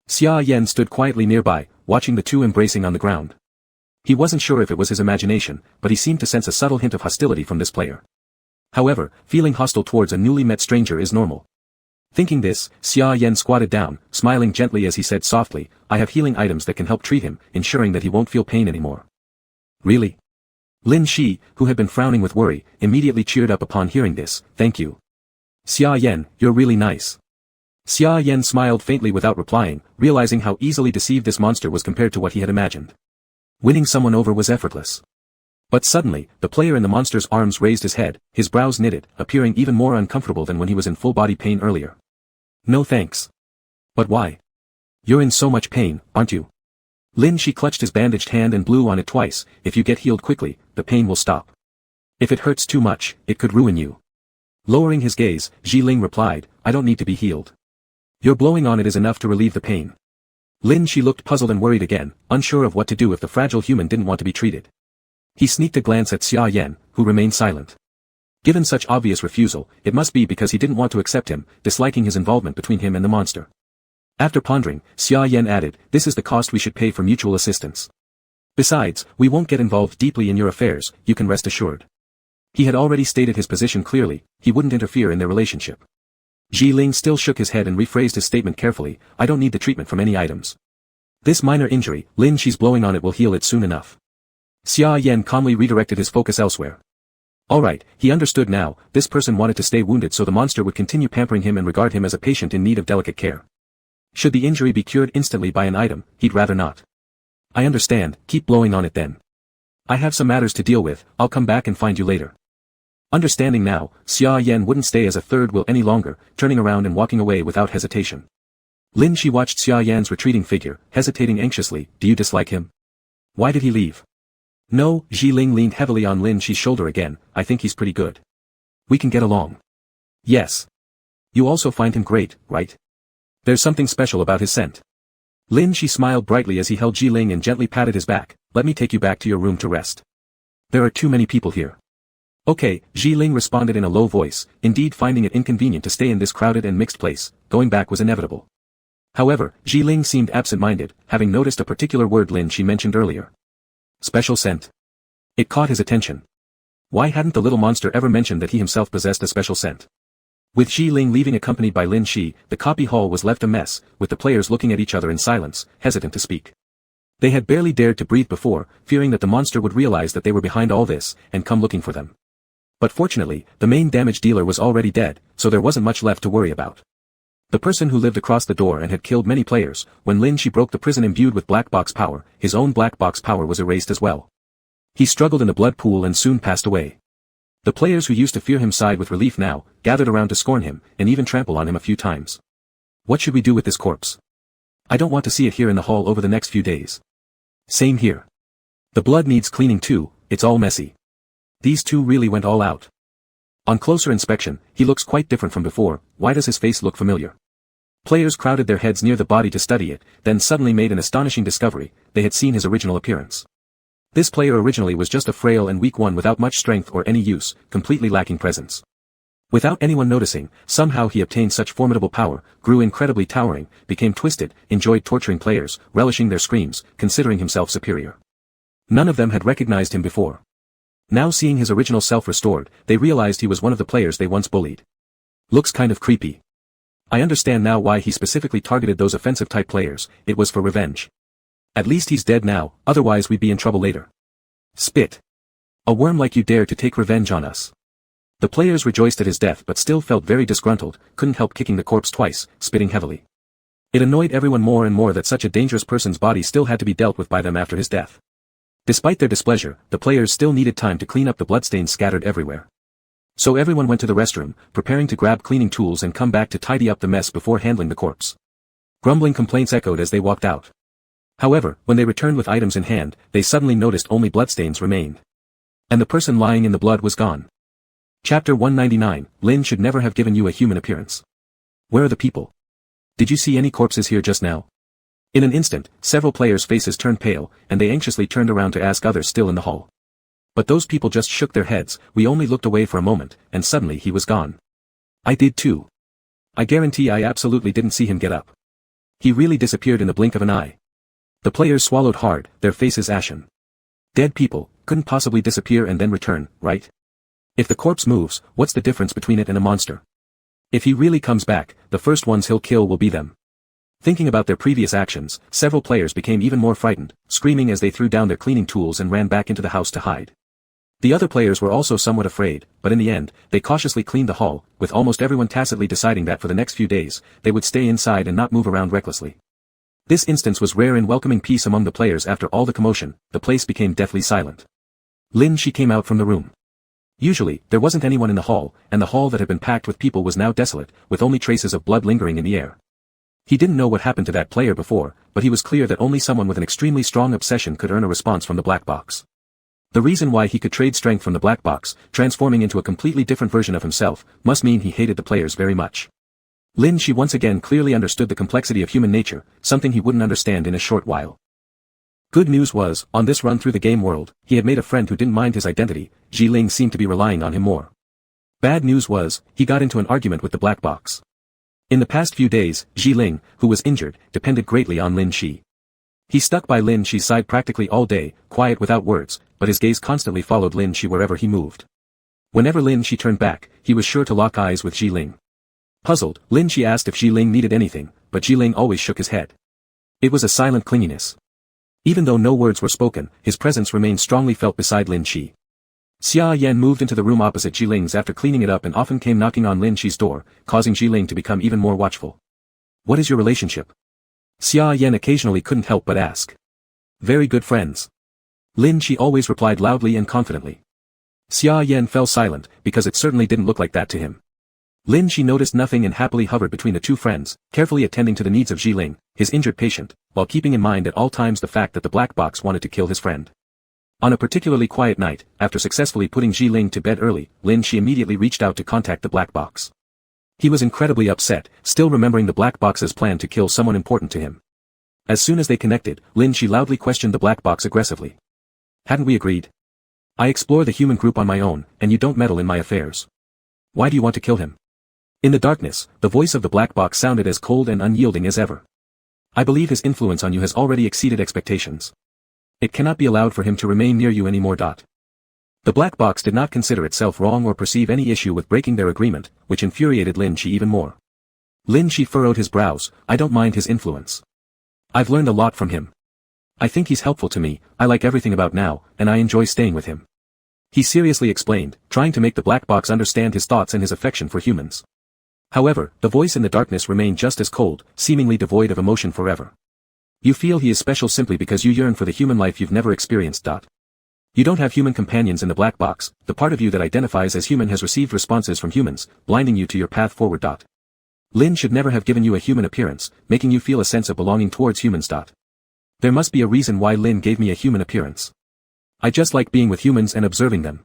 [SPEAKER 1] Xia Yan stood quietly nearby, watching the two embracing on the ground. He wasn't sure if it was his imagination, but he seemed to sense a subtle hint of hostility from this player. However, feeling hostile towards a newly met stranger is normal. Thinking this, Xia Yan squatted down, smiling gently as he said softly, I have healing items that can help treat him, ensuring that he won't feel pain anymore. Really? Lin Shi, who had been frowning with worry, immediately cheered up upon hearing this. Thank you. Xia Yan, you're really nice. Xia Yan smiled faintly without replying, realizing how easily deceived this monster was compared to what he had imagined. Winning someone over was effortless. But suddenly, the player in the monster's arms raised his head, his brows knitted, appearing even more uncomfortable than when he was in full body pain earlier. No thanks. But why? You're in so much pain, aren't you? Lin Shi clutched his bandaged hand and blew on it twice. If you get healed quickly, the pain will stop. If it hurts too much, it could ruin you. Lowering his gaze, Ling replied, I don't need to be healed. Your blowing on it is enough to relieve the pain. Lin Shi looked puzzled and worried again, unsure of what to do if the fragile human didn't want to be treated. He sneaked a glance at Xia Yan, who remained silent. Given such obvious refusal, it must be because he didn't want to accept him, disliking his involvement between him and the monster. After pondering, Xia Yan added, this is the cost we should pay for mutual assistance. Besides, we won't get involved deeply in your affairs, you can rest assured. He had already stated his position clearly, he wouldn't interfere in their relationship. Ling still shook his head and rephrased his statement carefully, I don't need the treatment from any items. This minor injury, Lin Shi's blowing on it will heal it soon enough. Xia Yan calmly redirected his focus elsewhere. Alright, he understood now, this person wanted to stay wounded so the monster would continue pampering him and regard him as a patient in need of delicate care. Should the injury be cured instantly by an item, he'd rather not. I understand, keep blowing on it then. I have some matters to deal with, I'll come back and find you later. Understanding now, Xia Yan wouldn't stay as a third wheel any longer, turning around and walking away without hesitation. Lin Shi watched Xia Yan's retreating figure, hesitating anxiously, do you dislike him? Why did he leave? No, Ling leaned heavily on Lin Shi's shoulder again, I think he's pretty good. We can get along. Yes. You also find him great, right? There's something special about his scent. Lin Shi smiled brightly as he held Ling and gently patted his back, let me take you back to your room to rest. There are too many people here. Okay, Ji Ling responded in a low voice, indeed finding it inconvenient to stay in this crowded and mixed place, going back was inevitable. However, Ji Ling seemed absent-minded, having noticed a particular word Lin she mentioned earlier. Special scent. It caught his attention. Why hadn't the little monster ever mentioned that he himself possessed a special scent? With Ji Ling leaving accompanied by Lin Shi, the copy hall was left a mess, with the players looking at each other in silence, hesitant to speak. They had barely dared to breathe before, fearing that the monster would realize that they were behind all this, and come looking for them. But fortunately, the main damage dealer was already dead, so there wasn't much left to worry about. The person who lived across the door and had killed many players, when Lin Shi broke the prison imbued with black box power, his own black box power was erased as well. He struggled in the blood pool and soon passed away. The players who used to fear him sighed with relief now, gathered around to scorn him, and even trample on him a few times. What should we do with this corpse? I don't want to see it here in the hall over the next few days. Same here. The blood needs cleaning too, it's all messy. These two really went all out. On closer inspection, he looks quite different from before. Why does his face look familiar? Players crowded their heads near the body to study it, then suddenly made an astonishing discovery: they had seen his original appearance. This player originally was just a frail and weak one without much strength or any use, completely lacking presence. Without anyone noticing, somehow he obtained such formidable power, grew incredibly towering, became twisted, enjoyed torturing players, relishing their screams, considering himself superior. None of them had recognized him before. Now seeing his original self restored, they realized he was one of the players they once bullied. Looks kind of creepy. I understand now why he specifically targeted those offensive type players, it was for revenge. At least he's dead now, otherwise we'd be in trouble later. Spit. A worm like you dare to take revenge on us. The players rejoiced at his death but still felt very disgruntled, couldn't help kicking the corpse twice, spitting heavily. It annoyed everyone more and more that such a dangerous person's body still had to be dealt with by them after his death. Despite their displeasure, the players still needed time to clean up the bloodstains scattered everywhere. So everyone went to the restroom, preparing to grab cleaning tools and come back to tidy up the mess before handling the corpse. Grumbling complaints echoed as they walked out. However, when they returned with items in hand, they suddenly noticed only bloodstains remained. And the person lying in the blood was gone. Chapter 199, Lin should never have given you a human appearance. Where are the people? Did you see any corpses here just now? In an instant, several players' faces turned pale, and they anxiously turned around to ask others still in the hall. But those people just shook their heads. We only looked away for a moment, and suddenly he was gone. I did too. I guarantee I absolutely didn't see him get up. He really disappeared in the blink of an eye. The players swallowed hard, their faces ashen. Dead people couldn't possibly disappear and then return, right? If the corpse moves, what's the difference between it and a monster? If he really comes back, the first ones he'll kill will be them. Thinking about their previous actions, several players became even more frightened, screaming as they threw down their cleaning tools and ran back into the house to hide. The other players were also somewhat afraid, but in the end, they cautiously cleaned the hall, with almost everyone tacitly deciding that for the next few days, they would stay inside and not move around recklessly. This instance was rare in welcoming peace among the players. After all the commotion, the place became deathly silent. Lin Shi came out from the room. Usually, there wasn't anyone in the hall, and the hall that had been packed with people was now desolate, with only traces of blood lingering in the air. He didn't know what happened to that player before, but he was clear that only someone with an extremely strong obsession could earn a response from the black box. The reason why he could trade strength from the black box, transforming into a completely different version of himself, must mean he hated the players very much. Lin Shi once again clearly understood the complexity of human nature, something he wouldn't understand in a short while. Good news was, on this run through the game world, he had made a friend who didn't mind his identity. Ji Ling seemed to be relying on him more. Bad news was, he got into an argument with the black box. In the past few days, Ji Ling, who was injured, depended greatly on Lin Shi. He stuck by Lin Shi's side practically all day, quiet without words, but his gaze constantly followed Lin Shi wherever he moved. Whenever Lin Shi turned back, he was sure to lock eyes with Ji Ling. Puzzled, Lin Shi asked if Ji Ling needed anything, but Ji Ling always shook his head. It was a silent clinginess. Even though no words were spoken, his presence remained strongly felt beside Lin Shi. Xia Yan moved into the room opposite Ji Ling's after cleaning it up and often came knocking on Lin Shi's door, causing Ji Ling to become even more watchful. What is your relationship? Xia Yan occasionally couldn't help but ask. Very good friends. Lin Shi always replied loudly and confidently. Xia Yan fell silent, because it certainly didn't look like that to him. Lin Shi noticed nothing and happily hovered between the two friends, carefully attending to the needs of Ji Ling, his injured patient, while keeping in mind at all times the fact that the black box wanted to kill his friend. On a particularly quiet night, after successfully putting Ji Ling to bed early, Lin Shi immediately reached out to contact the black box. He was incredibly upset, still remembering the black box's plan to kill someone important to him. As soon as they connected, Lin Shi loudly questioned the black box aggressively. Hadn't we agreed? I explore the human group on my own, and you don't meddle in my affairs. Why do you want to kill him? In the darkness, the voice of the black box sounded as cold and unyielding as ever. I believe his influence on you has already exceeded expectations. It cannot be allowed for him to remain near you anymore. The black box did not consider itself wrong or perceive any issue with breaking their agreement, which infuriated Lin Shi even more. Lin Shi furrowed his brows. I don't mind his influence. I've learned a lot from him. I think he's helpful to me, I like everything about now, and I enjoy staying with him. He seriously explained, trying to make the black box understand his thoughts and his affection for humans. However, the voice in the darkness remained just as cold, seemingly devoid of emotion forever. You feel he is special simply because you yearn for the human life you've never experienced. You don't have human companions in the black box. The part of you that identifies as human has received responses from humans, blinding you to your path forward. Lin should never have given you a human appearance, making you feel a sense of belonging towards humans. There must be a reason why Lin gave me a human appearance. I just like being with humans and observing them.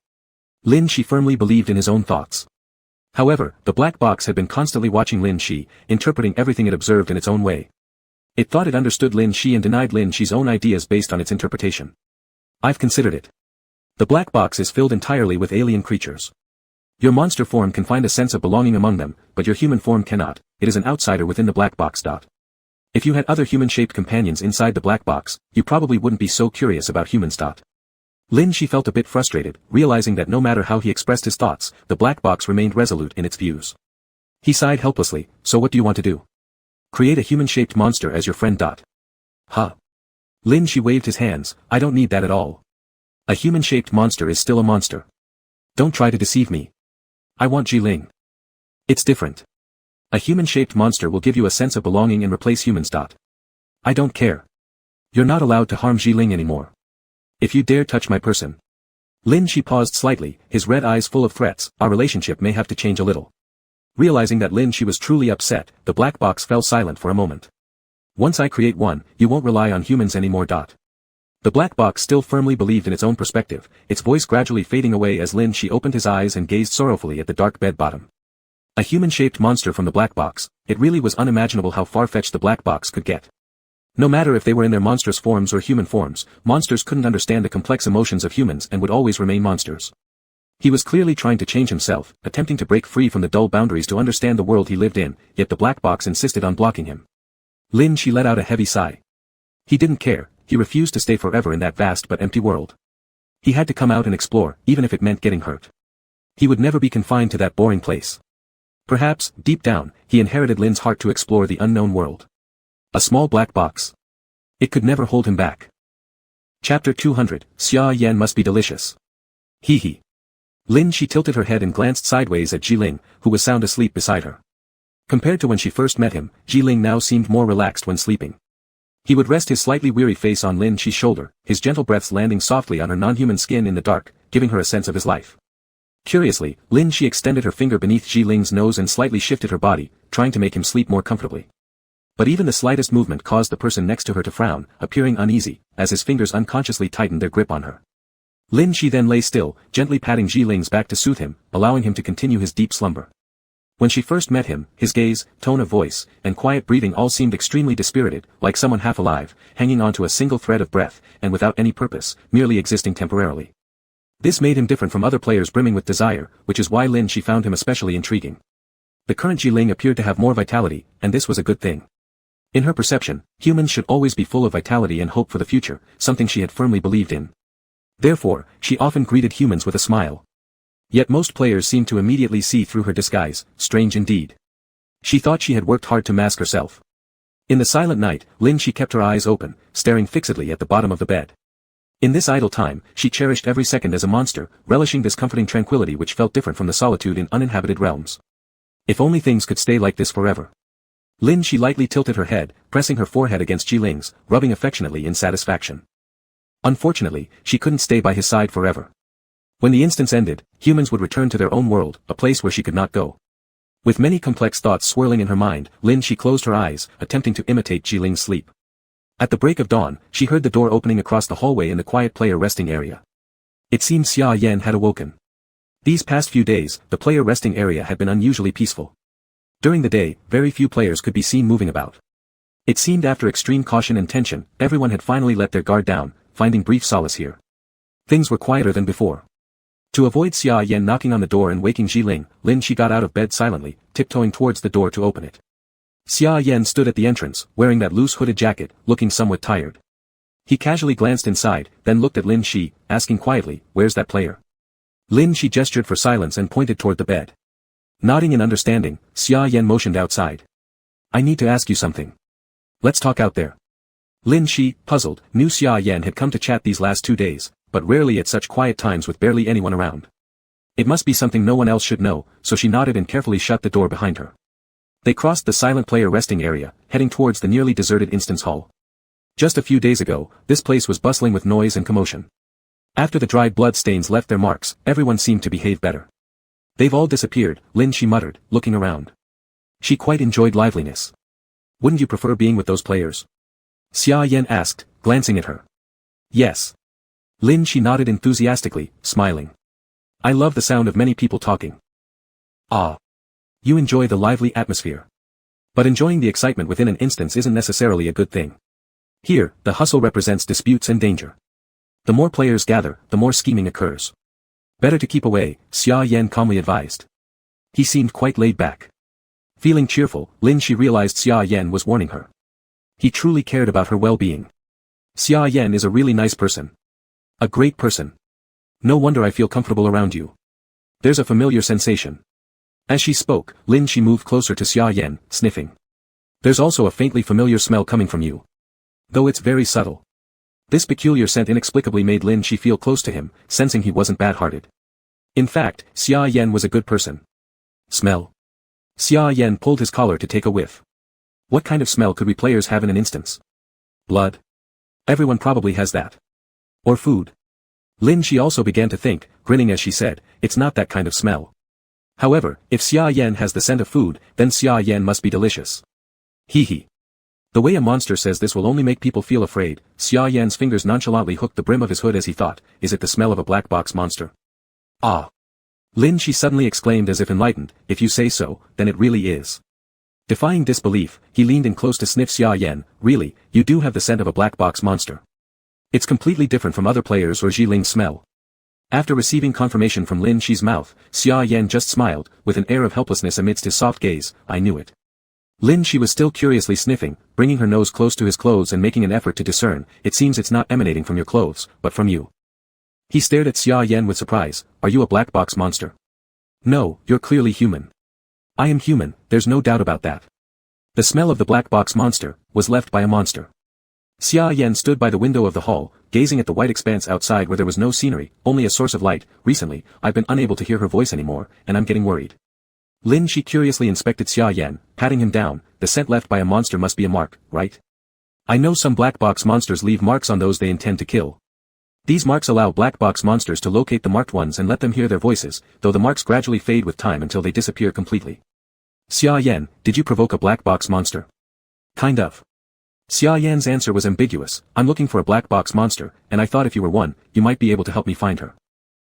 [SPEAKER 1] Lin Shi firmly believed in his own thoughts. However, the black box had been constantly watching Lin Shi, interpreting everything it observed in its own way. It thought it understood Lin Shi and denied Lin Shi's own ideas based on its interpretation. I've considered it. The black box is filled entirely with alien creatures. Your monster form can find a sense of belonging among them, but your human form cannot. It is an outsider within the black box. If you had other human-shaped companions inside the black box, you probably wouldn't be so curious about humans. Lin Shi felt a bit frustrated, realizing that no matter how he expressed his thoughts, the black box remained resolute in its views. He sighed helplessly. So what do you want to do? Create a human-shaped monster as your friend. Huh. Lin Shi waved his hands. I don't need that at all. A human-shaped monster is still a monster. Don't try to deceive me. I want Jiling. It's different. A human-shaped monster will give you a sense of belonging and replace humans. I don't care. You're not allowed to harm Jiling anymore. If you dare touch my person. Lin Shi paused slightly, his red eyes full of threats. Our relationship may have to change a little. Realizing that Lin Shi was truly upset, the black box fell silent for a moment. Once I create one, you won't rely on humans anymore. The black box still firmly believed in its own perspective, its voice gradually fading away as Lin Shi opened his eyes and gazed sorrowfully at the dark bed bottom. A human-shaped monster from the black box. It really was unimaginable how far-fetched the black box could get. No matter if they were in their monstrous forms or human forms, monsters couldn't understand the complex emotions of humans and would always remain monsters. He was clearly trying to change himself, attempting to break free from the dull boundaries to understand the world he lived in, yet the black box insisted on blocking him. Lin Shi let out a heavy sigh. He didn't care. He refused to stay forever in that vast but empty world. He had to come out and explore, even if it meant getting hurt. He would never be confined to that boring place. Perhaps, deep down, he inherited Lin's heart to explore the unknown world. A small black box. It could never hold him back. Chapter 200, Xia Yan must be delicious. Hee hee. Lin Shi tilted her head and glanced sideways at Jiling, who was sound asleep beside her. Compared to when she first met him, Jiling now seemed more relaxed when sleeping. He would rest his slightly weary face on Lin Shi's shoulder, his gentle breaths landing softly on her non-human skin in the dark, giving her a sense of his life. Curiously, Lin Shi extended her finger beneath Jiling's nose and slightly shifted her body, trying to make him sleep more comfortably. But even the slightest movement caused the person next to her to frown, appearing uneasy, as his fingers unconsciously tightened their grip on her. Lin Shi then lay still, gently patting Jiling's back to soothe him, allowing him to continue his deep slumber. When she first met him, his gaze, tone of voice, and quiet breathing all seemed extremely dispirited, like someone half alive, hanging onto a single thread of breath, and without any purpose, merely existing temporarily. This made him different from other players brimming with desire, which is why Lin Shi found him especially intriguing. The current Jiling appeared to have more vitality, and this was a good thing. In her perception, humans should always be full of vitality and hope for the future, something she had firmly believed in. Therefore, she often greeted humans with a smile. Yet most players seemed to immediately see through her disguise, strange indeed. She thought she had worked hard to mask herself. In the silent night, Lin Shi kept her eyes open, staring fixedly at the bottom of the bed. In this idle time, she cherished every second as a monster, relishing this comforting tranquility which felt different from the solitude in uninhabited realms. If only things could stay like this forever. Lin Shi lightly tilted her head, pressing her forehead against Jiling's, rubbing affectionately in satisfaction. Unfortunately, she couldn't stay by his side forever. When the instance ended, humans would return to their own world, a place where she could not go. With many complex thoughts swirling in her mind, Lin Shi closed her eyes, attempting to imitate Jiling's sleep. At the break of dawn, she heard the door opening across the hallway in the quiet player resting area. It seemed Xia Yan had awoken. These past few days, the player resting area had been unusually peaceful. During the day, very few players could be seen moving about. It seemed after extreme caution and tension, everyone had finally let their guard down, finding brief solace here. Things were quieter than before. To avoid Xia Yan knocking on the door and waking Ji-Ling, Lin Shi got out of bed silently, tiptoeing towards the door to open it. Xia Yan stood at the entrance, wearing that loose hooded jacket, looking somewhat tired. He casually glanced inside, then looked at Lin Shi, asking quietly, "Where's that player?" Lin Shi gestured for silence and pointed toward the bed. Nodding in understanding, Xia Yan motioned outside. "I need to ask you something. Let's talk out there." Lin Shi, puzzled, knew Xia Yan had come to chat these last 2 days, but rarely at such quiet times with barely anyone around. It must be something no one else should know, so she nodded and carefully shut the door behind her. They crossed the silent player resting area, heading towards the nearly deserted instance hall. Just a few days ago, this place was bustling with noise and commotion. After the dried blood stains left their marks, everyone seemed to behave better. "They've all disappeared," Lin Shi muttered, looking around. She quite enjoyed liveliness. "Wouldn't you prefer being with those players?" Xia Yan asked, glancing at her. "Yes." Lin Shi nodded enthusiastically, smiling. "I love the sound of many people talking." "Ah. You enjoy the lively atmosphere. But enjoying the excitement within an instance isn't necessarily a good thing. Here, the hustle represents disputes and danger. The more players gather, the more scheming occurs. Better to keep away, Xia Yan calmly advised. He seemed quite laid back. Feeling cheerful, Lin Shi realized Xia Yan was warning her. He truly cared about her well-being. Xia Yan is a really nice person. A great person. No wonder I feel comfortable around you. There's a familiar sensation. As she spoke, Lin Shi moved closer to Xia Yan, sniffing. There's also a faintly familiar smell coming from you. Though it's very subtle. This peculiar scent inexplicably made Lin Shi feel close to him, sensing he wasn't bad-hearted. In fact, Xia Yan was a good person. Smell. Xia Yan pulled his collar to take a whiff. What kind of smell could we players have in an instance? Blood. Everyone probably has that. Or food. Lin Shi also began to think, grinning as she said, it's not that kind of smell. However, if Xia Yan has the scent of food, then Xia Yan must be delicious. Hee hee. The way a monster says this will only make people feel afraid. Xia Yan's fingers nonchalantly hooked the brim of his hood as he thought, is it the smell of a black box monster? Ah. Lin Shi suddenly exclaimed as if enlightened, if you say so, then it really is. Defying disbelief, he leaned in close to sniff Xia Yan, really, you do have the scent of a black box monster. It's completely different from other players or Ji-Ling's smell. After receiving confirmation from Lin Shi's mouth, Xia Yan just smiled, with an air of helplessness amidst his soft gaze, I knew it. Lin Shi was still curiously sniffing, bringing her nose close to his clothes and making an effort to discern, it seems it's not emanating from your clothes, but from you. He stared at Xia Yan with surprise, are you a black box monster? No, you're clearly human. I am human, there's no doubt about that. The smell of the black box monster was left by a monster. Xia Yan stood by the window of the hall, gazing at the white expanse outside where there was no scenery, only a source of light. Recently, I've been unable to hear her voice anymore, and I'm getting worried. Lin Shi curiously inspected Xia Yan, patting him down, the scent left by a monster must be a mark, right? I know some black box monsters leave marks on those they intend to kill. These marks allow black box monsters to locate the marked ones and let them hear their voices, though the marks gradually fade with time until they disappear completely. Xia Yan, did you provoke a black box monster? Kind of. Xia Yan's answer was ambiguous, I'm looking for a black box monster, and I thought if you were one, you might be able to help me find her.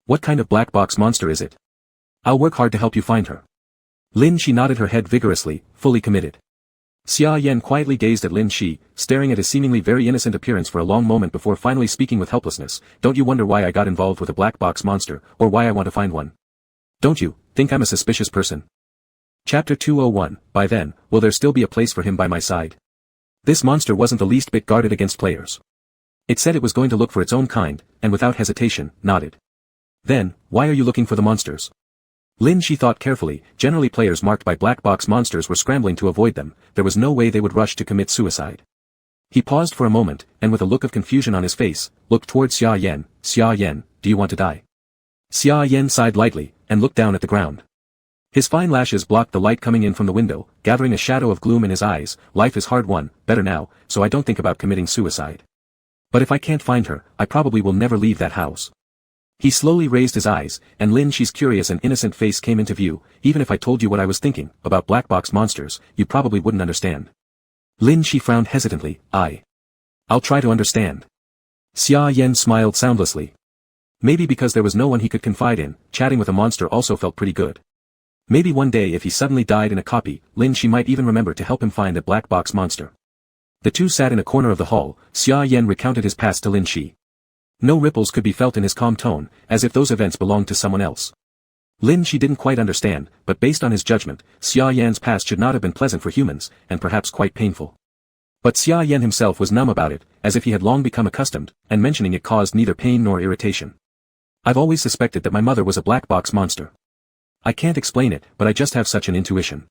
[SPEAKER 1] What kind of black box monster is it? I'll work hard to help you find her. Lin Shi nodded her head vigorously, fully committed. Xia Yan quietly gazed at Lin Shi, staring at his seemingly very innocent appearance for a long moment before finally speaking with helplessness, don't you wonder why I got involved with a black box monster, or why I want to find one? Don't you think I'm a suspicious person? Chapter 201, by then, will there still be a place for him by my side? This monster wasn't the least bit guarded against players. It said it was going to look for its own kind, and without hesitation, nodded. Then, why are you looking for the monsters? Lin Shi thought carefully, generally players marked by black box monsters were scrambling to avoid them, there was no way they would rush to commit suicide. He paused for a moment, and with a look of confusion on his face, looked towards Xia Yan, Xia Yan, do you want to die? Xia Yan sighed lightly, and looked down at the ground. His fine lashes blocked the light coming in from the window, gathering a shadow of gloom in his eyes, life is hard won, better now, so I don't think about committing suicide. But if I can't find her, I probably will never leave that house. He slowly raised his eyes, and Lin Shi's curious and innocent face came into view, even if I told you what I was thinking, about black box monsters, you probably wouldn't understand. Lin Shi frowned hesitantly, I'll try to understand. Xia Yan smiled soundlessly. Maybe because there was no one he could confide in, chatting with a monster also felt pretty good. Maybe one day if he suddenly died in a copy, Lin Shi might even remember to help him find a black box monster. The two sat in a corner of the hall, Xia Yan recounted his past to Lin Shi. No ripples could be felt in his calm tone, as if those events belonged to someone else. Lin Shi didn't quite understand, but based on his judgment, Xia Yan's past should not have been pleasant for humans, and perhaps quite painful. But Xia Yan himself was numb about it, as if he had long become accustomed, and mentioning it caused neither pain nor irritation. I've always suspected that my mother was a black box monster. I can't explain it, but I just have such an intuition.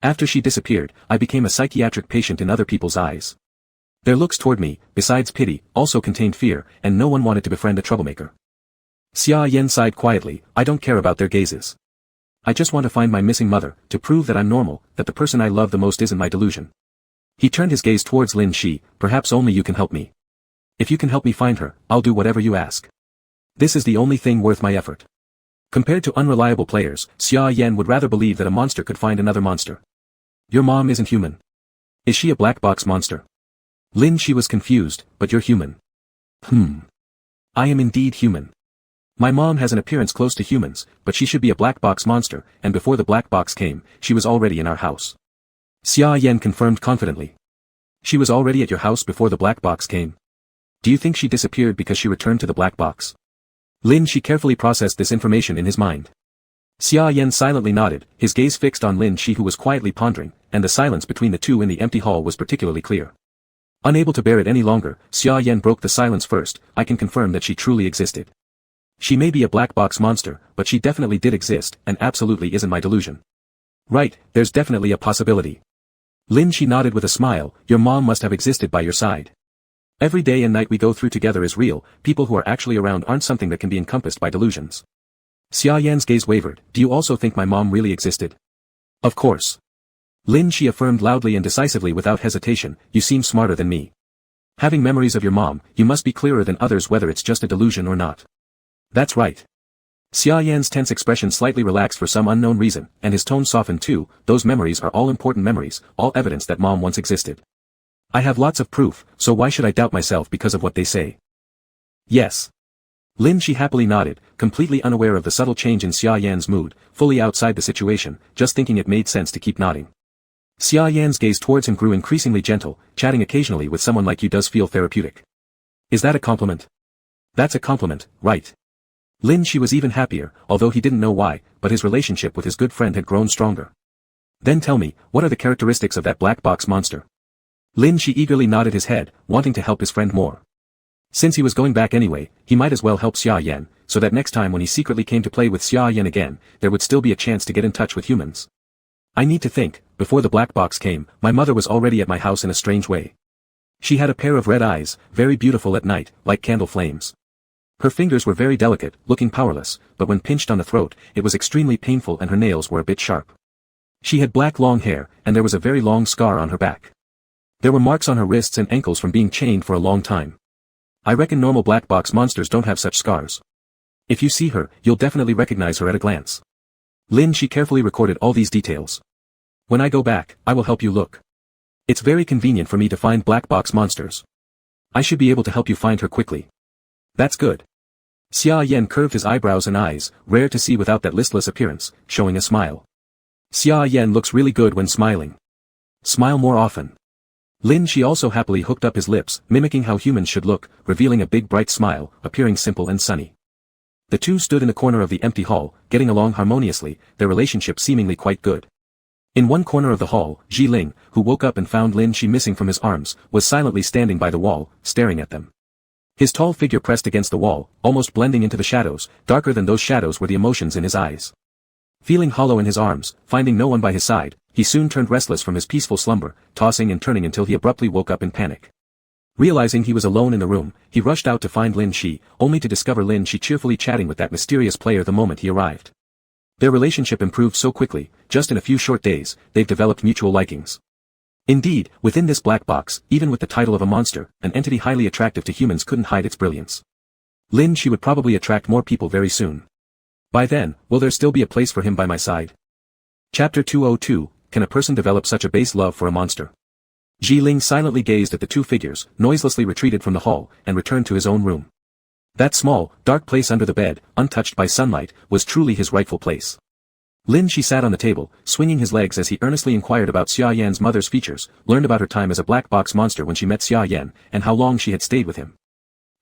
[SPEAKER 1] After she disappeared, I became a psychiatric patient in other people's eyes. Their looks toward me, besides pity, also contained fear, and no one wanted to befriend a troublemaker. Xia Yan sighed quietly, I don't care about their gazes. I just want to find my missing mother, to prove that I'm normal, that the person I love the most isn't my delusion. He turned his gaze towards Lin Shi, perhaps only you can help me. If you can help me find her, I'll do whatever you ask. This is the only thing worth my effort. Compared to unreliable players, Xia Yan would rather believe that a monster could find another monster. Your mom isn't human. Is she a black box monster? Lin Shi was confused, but you're human. I am indeed human. My mom has an appearance close to humans, but she should be a black box monster, and before the black box came, she was already in our house. Xia Yan confirmed confidently. She was already at your house before the black box came. Do you think she disappeared because she returned to the black box? Lin Shi carefully processed this information in his mind. Xia Yan silently nodded, his gaze fixed on Lin Shi who was quietly pondering, and the silence between the two in the empty hall was particularly clear. Unable to bear it any longer, Xia Yan broke the silence first, I can confirm that she truly existed. She may be a black box monster, but she definitely did exist, and absolutely isn't my delusion. Right, there's definitely a possibility. Lin Shi nodded with a smile, your mom must have existed by your side. Every day and night we go through together is real, people who are actually around aren't something that can be encompassed by delusions. Xia Yan's gaze wavered, do you also think my mom really existed? Of course. Lin Shi affirmed loudly and decisively without hesitation, you seem smarter than me. Having memories of your mom, you must be clearer than others whether it's just a delusion or not. That's right. Xia Yan's tense expression slightly relaxed for some unknown reason, and his tone softened too, those memories are all important memories, all evidence that mom once existed. I have lots of proof, so why should I doubt myself because of what they say? Yes. Lin Shi happily nodded, completely unaware of the subtle change in Xia Yan's mood, fully outside the situation, just thinking it made sense to keep nodding. Xia Yan's gaze towards him grew increasingly gentle, chatting occasionally with someone like you does feel therapeutic. Is that a compliment? That's a compliment, right? Lin Shi was even happier, although he didn't know why, but his relationship with his good friend had grown stronger. Then tell me, what are the characteristics of that black box monster? Lin Shi eagerly nodded his head, wanting to help his friend more. Since he was going back anyway, he might as well help Xia Yan, so that next time when he secretly came to play with Xia Yan again, there would still be a chance to get in touch with humans. I need to think, before the black box came, my mother was already at my house in a strange way. She had a pair of red eyes, very beautiful at night, like candle flames. Her fingers were very delicate, looking powerless, but when pinched on the throat, it was extremely painful and her nails were a bit sharp. She had black long hair, and there was a very long scar on her back. There were marks on her wrists and ankles from being chained for a long time. I reckon normal black box monsters don't have such scars. If you see her, you'll definitely recognize her at a glance. Lin Shi carefully recorded all these details. When I go back, I will help you look. It's very convenient for me to find black box monsters. I should be able to help you find her quickly. That's good. Xia Yan curved his eyebrows and eyes, rare to see without that listless appearance, showing a smile. Xia Yan looks really good when smiling. Smile more often. Lin Shi also happily hooked up his lips, mimicking how humans should look, revealing a big bright smile, appearing simple and sunny. The two stood in the corner of the empty hall, getting along harmoniously, their relationship seemingly quite good. In one corner of the hall, Ji Ling, who woke up and found Lin Shi missing from his arms, was silently standing by the wall, staring at them. His tall figure pressed against the wall, almost blending into the shadows, darker than those shadows were the emotions in his eyes. Feeling hollow in his arms, finding no one by his side, he soon turned restless from his peaceful slumber, tossing and turning until he abruptly woke up in panic. Realizing he was alone in the room, he rushed out to find Lin Shi, only to discover Lin Shi cheerfully chatting with that mysterious player the moment he arrived. Their relationship improved so quickly, just in a few short days, they've developed mutual likings. Indeed, within this black box, even with the title of a monster, an entity highly attractive to humans couldn't hide its brilliance. Lin Shi would probably attract more people very soon. By then, will there still be a place for him by my side? Chapter 202, Can a person develop such a base love for a monster? Ji Ling silently gazed at the two figures, noiselessly retreated from the hall, and returned to his own room. That small, dark place under the bed, untouched by sunlight, was truly his rightful place. Lin Shi sat on the table, swinging his legs as he earnestly inquired about Xia Yan's mother's features, learned about her time as a black box monster when she met Xia Yan, and how long she had stayed with him.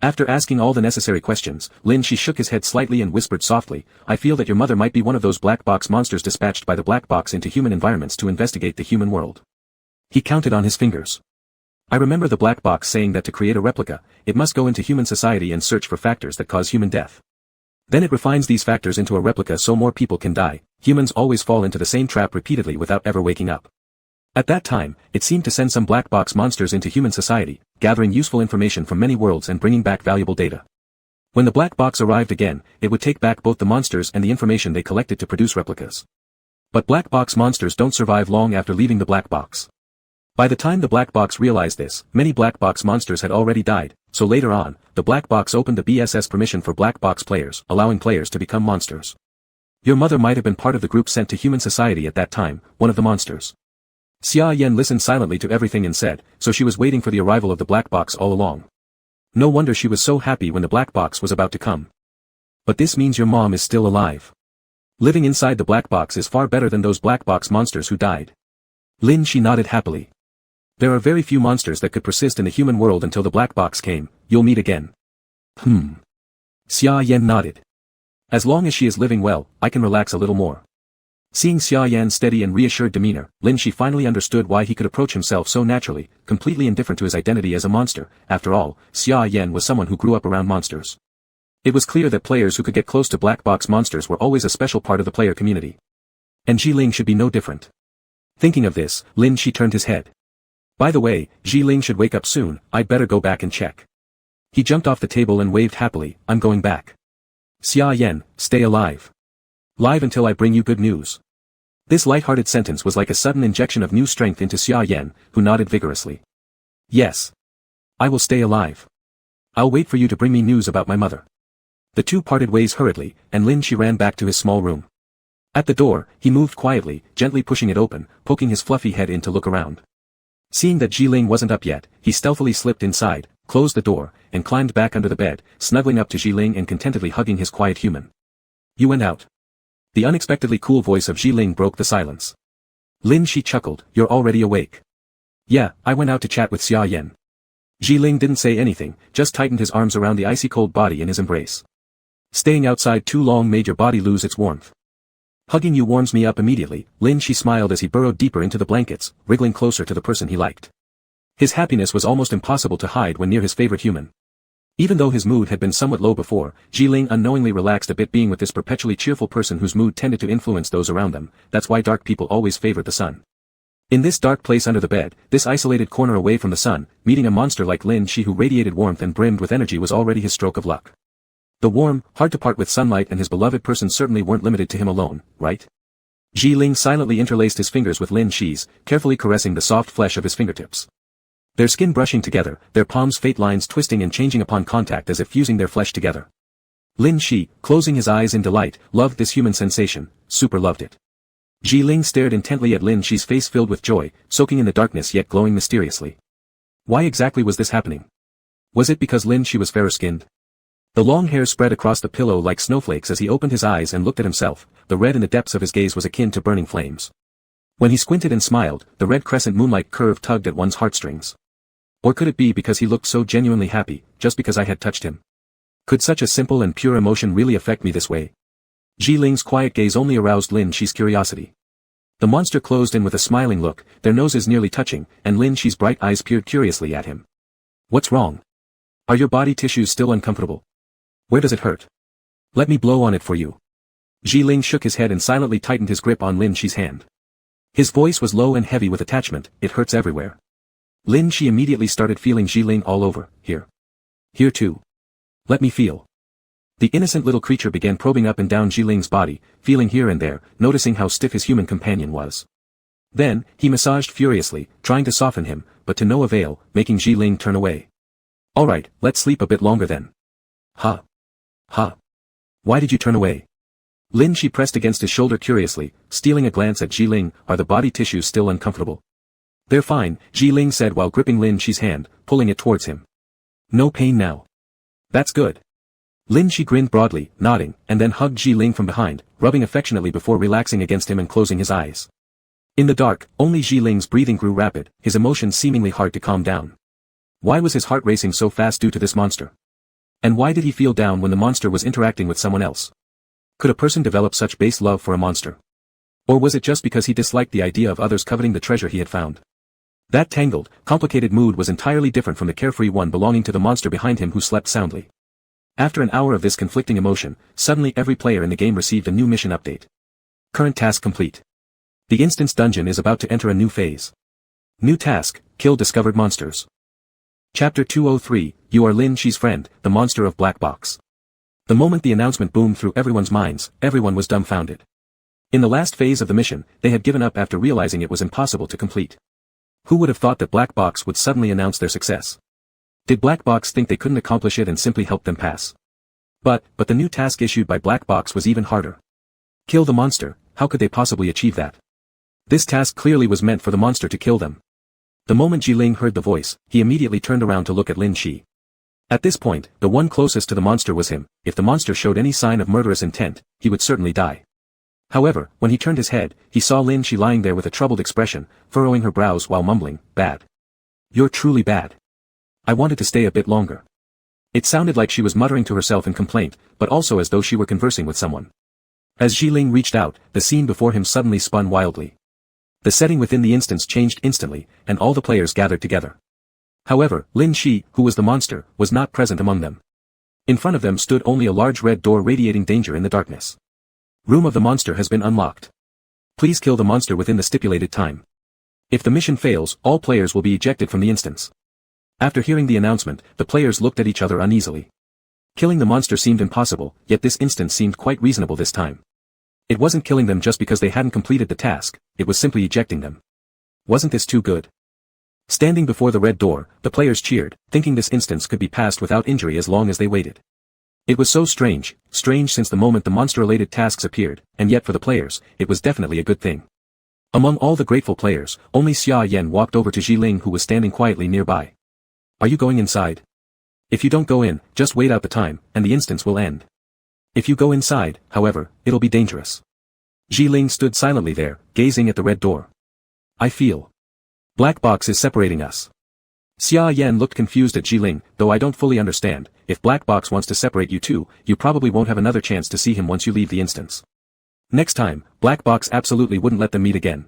[SPEAKER 1] After asking all the necessary questions, Lin Shi shook his head slightly and whispered softly, I feel that your mother might be one of those black box monsters dispatched by the black box into human environments to investigate the human world. He counted on his fingers. I remember the black box saying that to create a replica, it must go into human society and search for factors that cause human death. Then it refines these factors into a replica so more people can die. Humans always fall into the same trap repeatedly without ever waking up. At that time, it seemed to send some black box monsters into human society, gathering useful information from many worlds and bringing back valuable data. When the black box arrived again, it would take back both the monsters and the information they collected to produce replicas. But black box monsters don't survive long after leaving the black box. By the time the black box realized this, many black box monsters had already died, so later on, the black box opened the BSS permission for black box players, allowing players to become monsters. Your mother might have been part of the group sent to human society at that time, one of the monsters. Xia Yan listened silently to everything and said, so she was waiting for the arrival of the black box all along. No wonder she was so happy when the black box was about to come. But this means your mom is still alive. Living inside the black box is far better than those black box monsters who died. Lin Shi nodded happily. There are very few monsters that could persist in the human world until the black box came. You'll meet again. Xia Yan nodded. As long as she is living well, I can relax a little more. Seeing Xia Yan's steady and reassured demeanor, Lin Shi finally understood why he could approach himself so naturally, completely indifferent to his identity as a monster. After all, Xia Yan was someone who grew up around monsters. It was clear that players who could get close to black box monsters were always a special part of the player community. And Jiling should be no different. Thinking of this, Lin Shi turned his head. By the way, Jiling should wake up soon, I'd better go back and check. He jumped off the table and waved happily, I'm going back. Xia Yan, stay alive. Live until I bring you good news. This light-hearted sentence was like a sudden injection of new strength into Xia Yan, who nodded vigorously. Yes. I will stay alive. I'll wait for you to bring me news about my mother. The two parted ways hurriedly, and Lin Shi ran back to his small room. At the door, he moved quietly, gently pushing it open, poking his fluffy head in to look around. Seeing that Jiling wasn't up yet, he stealthily slipped inside, closed the door, and climbed back under the bed, snuggling up to Jiling and contentedly hugging his quiet human. You went out. The unexpectedly cool voice of Jiling broke the silence. Lin Shi chuckled, you're already awake. Yeah, I went out to chat with Xia Yan. Jiling didn't say anything, just tightened his arms around the icy cold body in his embrace. Staying outside too long made your body lose its warmth. Hugging you warms me up immediately, Lin Shi smiled as he burrowed deeper into the blankets, wriggling closer to the person he liked. His happiness was almost impossible to hide when near his favorite human. Even though his mood had been somewhat low before, Jiling unknowingly relaxed a bit being with this perpetually cheerful person whose mood tended to influence those around them. That's why dark people always favored the sun. In this dark place under the bed, this isolated corner away from the sun, meeting a monster like Lin Shi who radiated warmth and brimmed with energy was already his stroke of luck. The warm, hard to part with sunlight and his beloved person certainly weren't limited to him alone, right? Jiling silently interlaced his fingers with Lin Shi's, carefully caressing the soft flesh of his fingertips. Their skin brushing together, their palms' fate lines twisting and changing upon contact as if fusing their flesh together. Lin Shi, closing his eyes in delight, loved this human sensation, super loved it. Jiling stared intently at Lin Shi's face filled with joy, soaking in the darkness yet glowing mysteriously. Why exactly was this happening? Was it because Lin Shi was fairer-skinned? The long hair spread across the pillow like snowflakes as he opened his eyes and looked at himself. The red in the depths of his gaze was akin to burning flames. When he squinted and smiled, the red crescent moonlight curve tugged at one's heartstrings. Or could it be because he looked so genuinely happy, just because I had touched him? Could such a simple and pure emotion really affect me this way? Jiling's quiet gaze only aroused Lin Shi's curiosity. The monster closed in with a smiling look, their noses nearly touching, and Lin Shi's bright eyes peered curiously at him. What's wrong? Are your body tissues still uncomfortable? Where does it hurt? Let me blow on it for you. Jiling shook his head and silently tightened his grip on Lin Shi's hand. His voice was low and heavy with attachment, it hurts everywhere. Lin Shi immediately started feeling Jiling all over, here. Here too. Let me feel. The innocent little creature began probing up and down Jiling's body, feeling here and there, noticing how stiff his human companion was. Then, he massaged furiously, trying to soften him, but to no avail, making Jiling turn away. Alright, let's sleep a bit longer then. Ha. Ha. Why did you turn away? Lin Shi pressed against his shoulder curiously, stealing a glance at Jiling. Are the body tissues still uncomfortable? They're fine, Jiling said while gripping Lin Shi's hand, pulling it towards him. No pain now. That's good. Lin Shi grinned broadly, nodding, and then hugged Jiling from behind, rubbing affectionately before relaxing against him and closing his eyes. In the dark, only Jiling's breathing grew rapid, his emotions seemingly hard to calm down. Why was his heart racing so fast due to this monster? And why did he feel down when the monster was interacting with someone else? Could a person develop such base love for a monster? Or was it just because he disliked the idea of others coveting the treasure he had found? That tangled, complicated mood was entirely different from the carefree one belonging to the monster behind him who slept soundly. After an hour of this conflicting emotion, suddenly every player in the game received a new mission update. Current task complete. The instance dungeon is about to enter a new phase. New task, kill discovered monsters. Chapter 203, You Are Lin Shi's Friend, the Monster of Black Box. The moment the announcement boomed through everyone's minds, everyone was dumbfounded. In the last phase of the mission, they had given up after realizing it was impossible to complete. Who would have thought that Black Box would suddenly announce their success? Did Black Box think they couldn't accomplish it and simply help them pass? But the new task issued by Black Box was even harder. Kill the monster, how could they possibly achieve that? This task clearly was meant for the monster to kill them. The moment Jiling heard the voice, he immediately turned around to look at Lin Shi. At this point, the one closest to the monster was him. If the monster showed any sign of murderous intent, he would certainly die. However, when he turned his head, he saw Lin Shi lying there with a troubled expression, furrowing her brows while mumbling, "Bad. You're truly bad. I wanted to stay a bit longer." It sounded like she was muttering to herself in complaint, but also as though she were conversing with someone. As Jiling reached out, the scene before him suddenly spun wildly. The setting within the instance changed instantly, and all the players gathered together. However, Lin Shi, who was the monster, was not present among them. In front of them stood only a large red door radiating danger in the darkness. Room of the monster has been unlocked. Please kill the monster within the stipulated time. If the mission fails, all players will be ejected from the instance. After hearing the announcement, the players looked at each other uneasily. Killing the monster seemed impossible, yet this instance seemed quite reasonable this time. It wasn't killing them just because they hadn't completed the task, it was simply ejecting them. Wasn't this too good? Standing before the red door, the players cheered, thinking this instance could be passed without injury as long as they waited. It was so strange since the moment the monster-related tasks appeared, and yet for the players, it was definitely a good thing. Among all the grateful players, only Xia Yan walked over to Jiling who was standing quietly nearby. Are you going inside? If you don't go in, just wait out the time, and the instance will end. If you go inside, however, it'll be dangerous. Jiling stood silently there, gazing at the red door. I feel. Black Box is separating us. Xia Yan looked confused at Jiling, though I don't fully understand, if Black Box wants to separate you two, you probably won't have another chance to see him once you leave the instance. Next time, Black Box absolutely wouldn't let them meet again.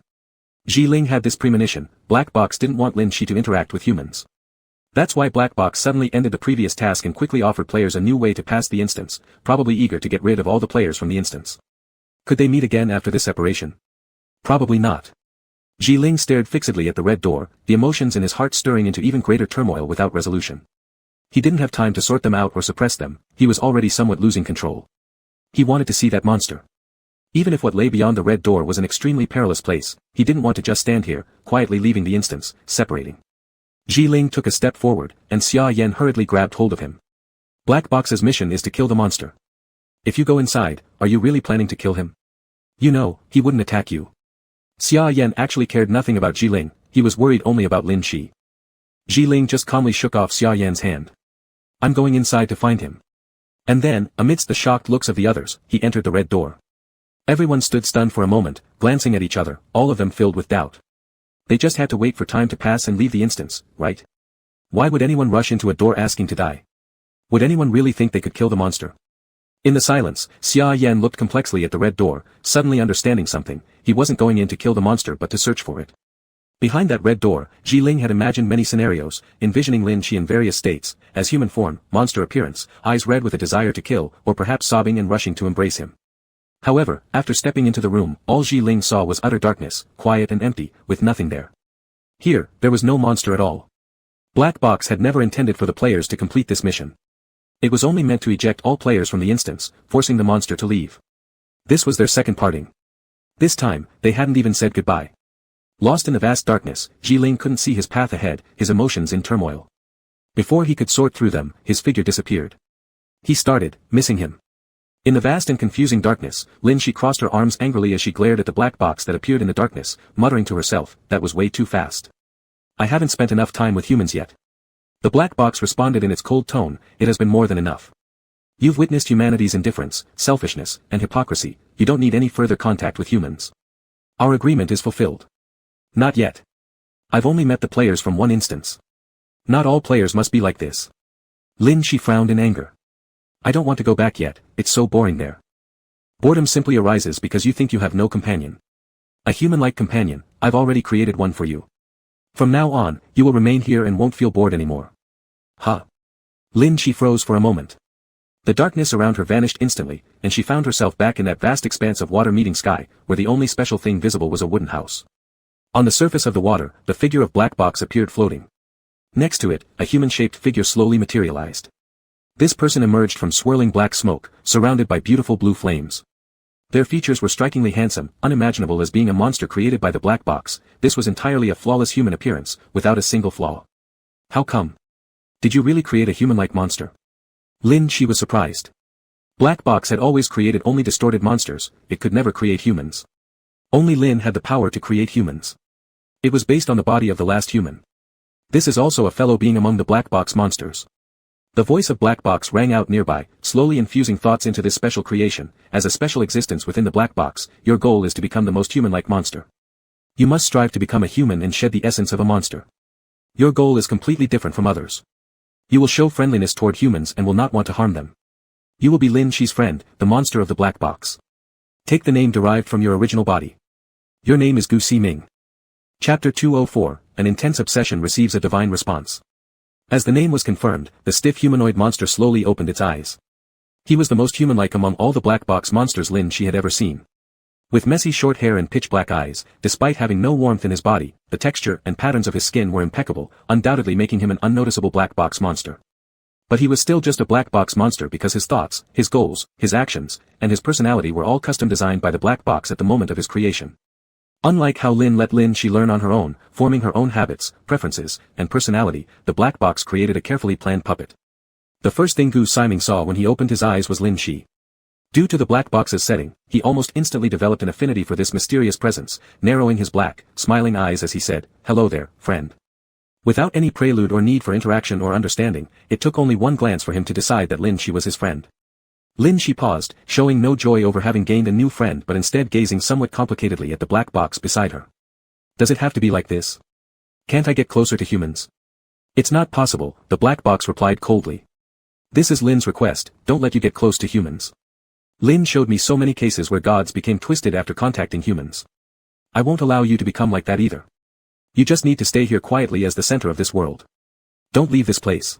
[SPEAKER 1] Jiling had this premonition, Black Box didn't want Lin Shi to interact with humans. That's why Black Box suddenly ended the previous task and quickly offered players a new way to pass the instance, probably eager to get rid of all the players from the instance. Could they meet again after this separation? Probably not. Jiling stared fixedly at the red door, the emotions in his heart stirring into even greater turmoil without resolution. He didn't have time to sort them out or suppress them, he was already somewhat losing control. He wanted to see that monster. Even if what lay beyond the red door was an extremely perilous place, he didn't want to just stand here, quietly leaving the instance, separating. Jiling took a step forward, and Xia Yan hurriedly grabbed hold of him. Black Box's mission is to kill the monster. If you go inside, are you really planning to kill him? You know, he wouldn't attack you. Xia Yan actually cared nothing about Jiling, he was worried only about Lin Shi. Jiling just calmly shook off Xia Yan's hand. I'm going inside to find him. And then, amidst the shocked looks of the others, he entered the red door. Everyone stood stunned for a moment, glancing at each other, all of them filled with doubt. They just had to wait for time to pass and leave the instance, right? Why would anyone rush into a door asking to die? Would anyone really think they could kill the monster? In the silence, Xia Yan looked complexly at the red door, suddenly understanding something, he wasn't going in to kill the monster but to search for it. Behind that red door, Jiling had imagined many scenarios, envisioning Lin Shi in various states, as human form, monster appearance, eyes red with a desire to kill, or perhaps sobbing and rushing to embrace him. However, after stepping into the room, all Jiling saw was utter darkness, quiet and empty, with nothing there. Here, there was no monster at all. Black Box had never intended for the players to complete this mission. It was only meant to eject all players from the instance, forcing the monster to leave. This was their second parting. This time, they hadn't even said goodbye. Lost in the vast darkness, Jiling couldn't see his path ahead, his emotions in turmoil. Before he could sort through them, his figure disappeared. He started, missing him. In the vast and confusing darkness, Lin Shi crossed her arms angrily as she glared at the black box that appeared in the darkness, muttering to herself, that was way too fast. I haven't spent enough time with humans yet. The black box responded in its cold tone, it has been more than enough. You've witnessed humanity's indifference, selfishness, and hypocrisy, you don't need any further contact with humans. Our agreement is fulfilled. Not yet. I've only met the players from one instance. Not all players must be like this. Lin Shi frowned in anger. I don't want to go back yet, it's so boring there. Boredom simply arises because you think you have no companion. A human-like companion, I've already created one for you. From now on, you will remain here and won't feel bored anymore. Huh. Lin Shi froze for a moment. The darkness around her vanished instantly, and she found herself back in that vast expanse of water meeting sky, where the only special thing visible was a wooden house. On the surface of the water, the figure of Black Box appeared floating. Next to it, a human-shaped figure slowly materialized. This person emerged from swirling black smoke, surrounded by beautiful blue flames. Their features were strikingly handsome, unimaginable as being a monster created by the Black Box. This was entirely a flawless human appearance, without a single flaw. How come? Did you really create a human-like monster? Lin Shi was surprised. Black Box had always created only distorted monsters, it could never create humans. Only Lin had the power to create humans. It was based on the body of the last human. This is also a fellow being among the Black Box monsters. The voice of Black Box rang out nearby, slowly infusing thoughts into this special creation. As a special existence within the Black Box, your goal is to become the most human-like monster. You must strive to become a human and shed the essence of a monster. Your goal is completely different from others. You will show friendliness toward humans and will not want to harm them. You will be Lin Shi's friend, the monster of the Black Box. Take the name derived from your original body. Your name is Gu Si-ming. Chapter 204, An Intense Obsession Receives a Divine Response. As the name was confirmed, the stiff humanoid monster slowly opened its eyes. He was the most human-like among all the Black Box monsters Lin Shi had ever seen. With messy short hair and pitch-black eyes, despite having no warmth in his body, the texture and patterns of his skin were impeccable, undoubtedly making him an unnoticeable Black Box monster. But he was still just a Black Box monster because his thoughts, his goals, his actions, and his personality were all custom designed by the Black Box at the moment of his creation. Unlike how Lin let Lin Shi learn on her own, forming her own habits, preferences, and personality, the Black Box created a carefully planned puppet. The first thing Gu Si-ming saw when he opened his eyes was Lin Shi. Due to the Black Box's setting, he almost instantly developed an affinity for this mysterious presence, narrowing his black, smiling eyes as he said, "Hello there, friend." Without any prelude or need for interaction or understanding, it took only one glance for him to decide that Lin Shi was his friend. Lin Shi paused, showing no joy over having gained a new friend but instead gazing somewhat complicatedly at the Black Box beside her. Does it have to be like this? Can't I get closer to humans? It's not possible, the Black Box replied coldly. This is Lin's request, don't let you get close to humans. Lin showed me so many cases where gods became twisted after contacting humans. I won't allow you to become like that either. You just need to stay here quietly as the center of this world. Don't leave this place.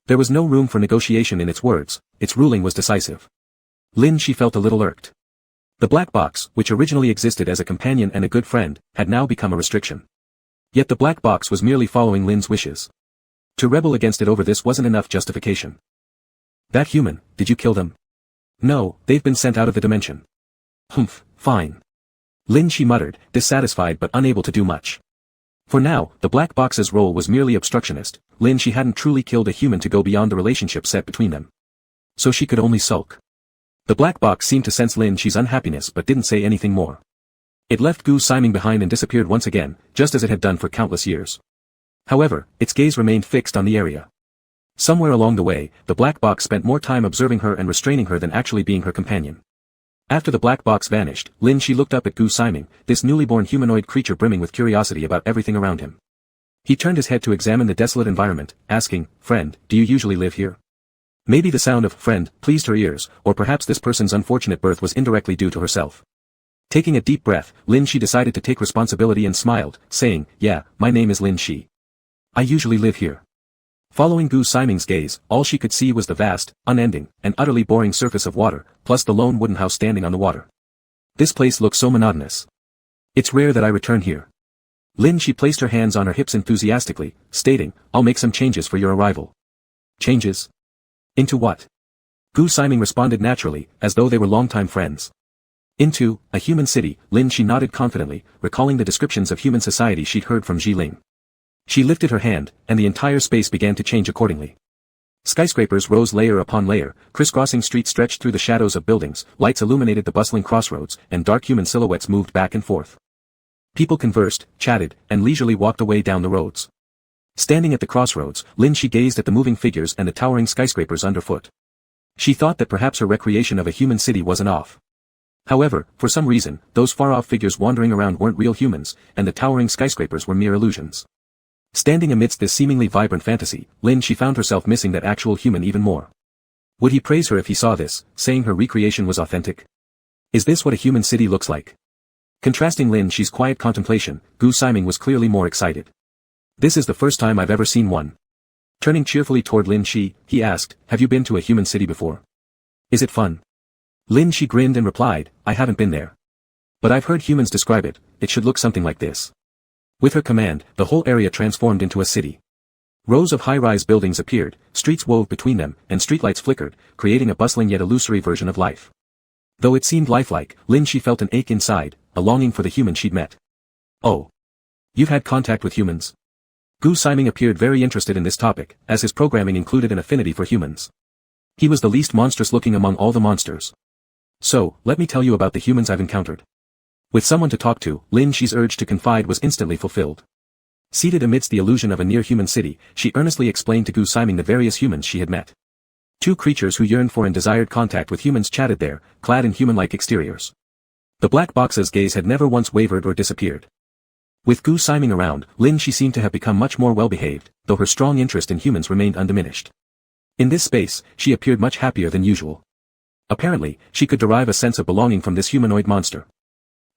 [SPEAKER 1] There was no room for negotiation in its words, its ruling was decisive. Lin Shi felt a little irked. The Black Box, which originally existed as a companion and a good friend, had now become a restriction. Yet the Black Box was merely following Lin's wishes. To rebel against it over this wasn't enough justification. That human, did you kill them? No, they've been sent out of the dimension. Humph, fine. Lin Shi muttered, dissatisfied but unable to do much. For now, the Black Box's role was merely obstructionist. Lin Shi hadn't truly killed a human to go beyond the relationship set between them. So she could only sulk. The Black Box seemed to sense Lin Shi's unhappiness but didn't say anything more. It left Gu Si-ming behind and disappeared once again, just as it had done for countless years. However, its gaze remained fixed on the area. Somewhere along the way, the Black Box spent more time observing her and restraining her than actually being her companion. After the Black Box vanished, Lin Shi looked up at Gu Si-ming, this newly born humanoid creature brimming with curiosity about everything around him. He turned his head to examine the desolate environment, asking, "Friend, do you usually live here?" Maybe the sound of "friend" pleased her ears, or perhaps this person's unfortunate birth was indirectly due to herself. Taking a deep breath, Lin Shi decided to take responsibility and smiled, saying, "Yeah, my name is Lin Shi. I usually live here." Following Gu Si-ming's gaze, all she could see was the vast, unending, and utterly boring surface of water, plus the lone wooden house standing on the water. This place looks so monotonous. It's rare that I return here. Lin Shi placed her hands on her hips enthusiastically, stating, "I'll make some changes for your arrival." Changes? Into what? Gu Si-ming responded naturally, as though they were longtime friends. Into a human city, Lin Shi nodded confidently, recalling the descriptions of human society she'd heard from Ling. She lifted her hand, and the entire space began to change accordingly. Skyscrapers rose layer upon layer, crisscrossing streets stretched through the shadows of buildings, lights illuminated the bustling crossroads, and dark human silhouettes moved back and forth. People conversed, chatted, and leisurely walked away down the roads. Standing at the crossroads, Lin Shi gazed at the moving figures and the towering skyscrapers underfoot. She thought that perhaps her recreation of a human city wasn't off. However, for some reason, those far-off figures wandering around weren't real humans, and the towering skyscrapers were mere illusions. Standing amidst this seemingly vibrant fantasy, Lin Shi found herself missing that actual human even more. Would he praise her if he saw this, saying her recreation was authentic? Is this what a human city looks like? Contrasting Lin Shi's quiet contemplation, Gu Siming was clearly more excited. This is the first time I've ever seen one. Turning cheerfully toward Lin Shi, he asked, have you been to a human city before? Is it fun? Lin Shi grinned and replied, I haven't been there. But I've heard humans describe it, it should look something like this. With her command, the whole area transformed into a city. Rows of high-rise buildings appeared, streets wove between them, and streetlights flickered, creating a bustling yet illusory version of life. Though it seemed lifelike, Lin Shi felt an ache inside, a longing for the human she'd met. Oh. You've had contact with humans? Gu Siming appeared very interested in this topic, as his programming included an affinity for humans. He was the least monstrous-looking among all the monsters. So, let me tell you about the humans I've encountered. With someone to talk to, Lin Shi's urge to confide was instantly fulfilled. Seated amidst the illusion of a near-human city, she earnestly explained to Gu Siming the various humans she had met. Two creatures who yearned for and desired contact with humans chatted there, clad in human-like exteriors. The black box's gaze had never once wavered or disappeared. With Gu Siming around, Lin Shi seemed to have become much more well-behaved, though her strong interest in humans remained undiminished. In this space, she appeared much happier than usual. Apparently, she could derive a sense of belonging from this humanoid monster.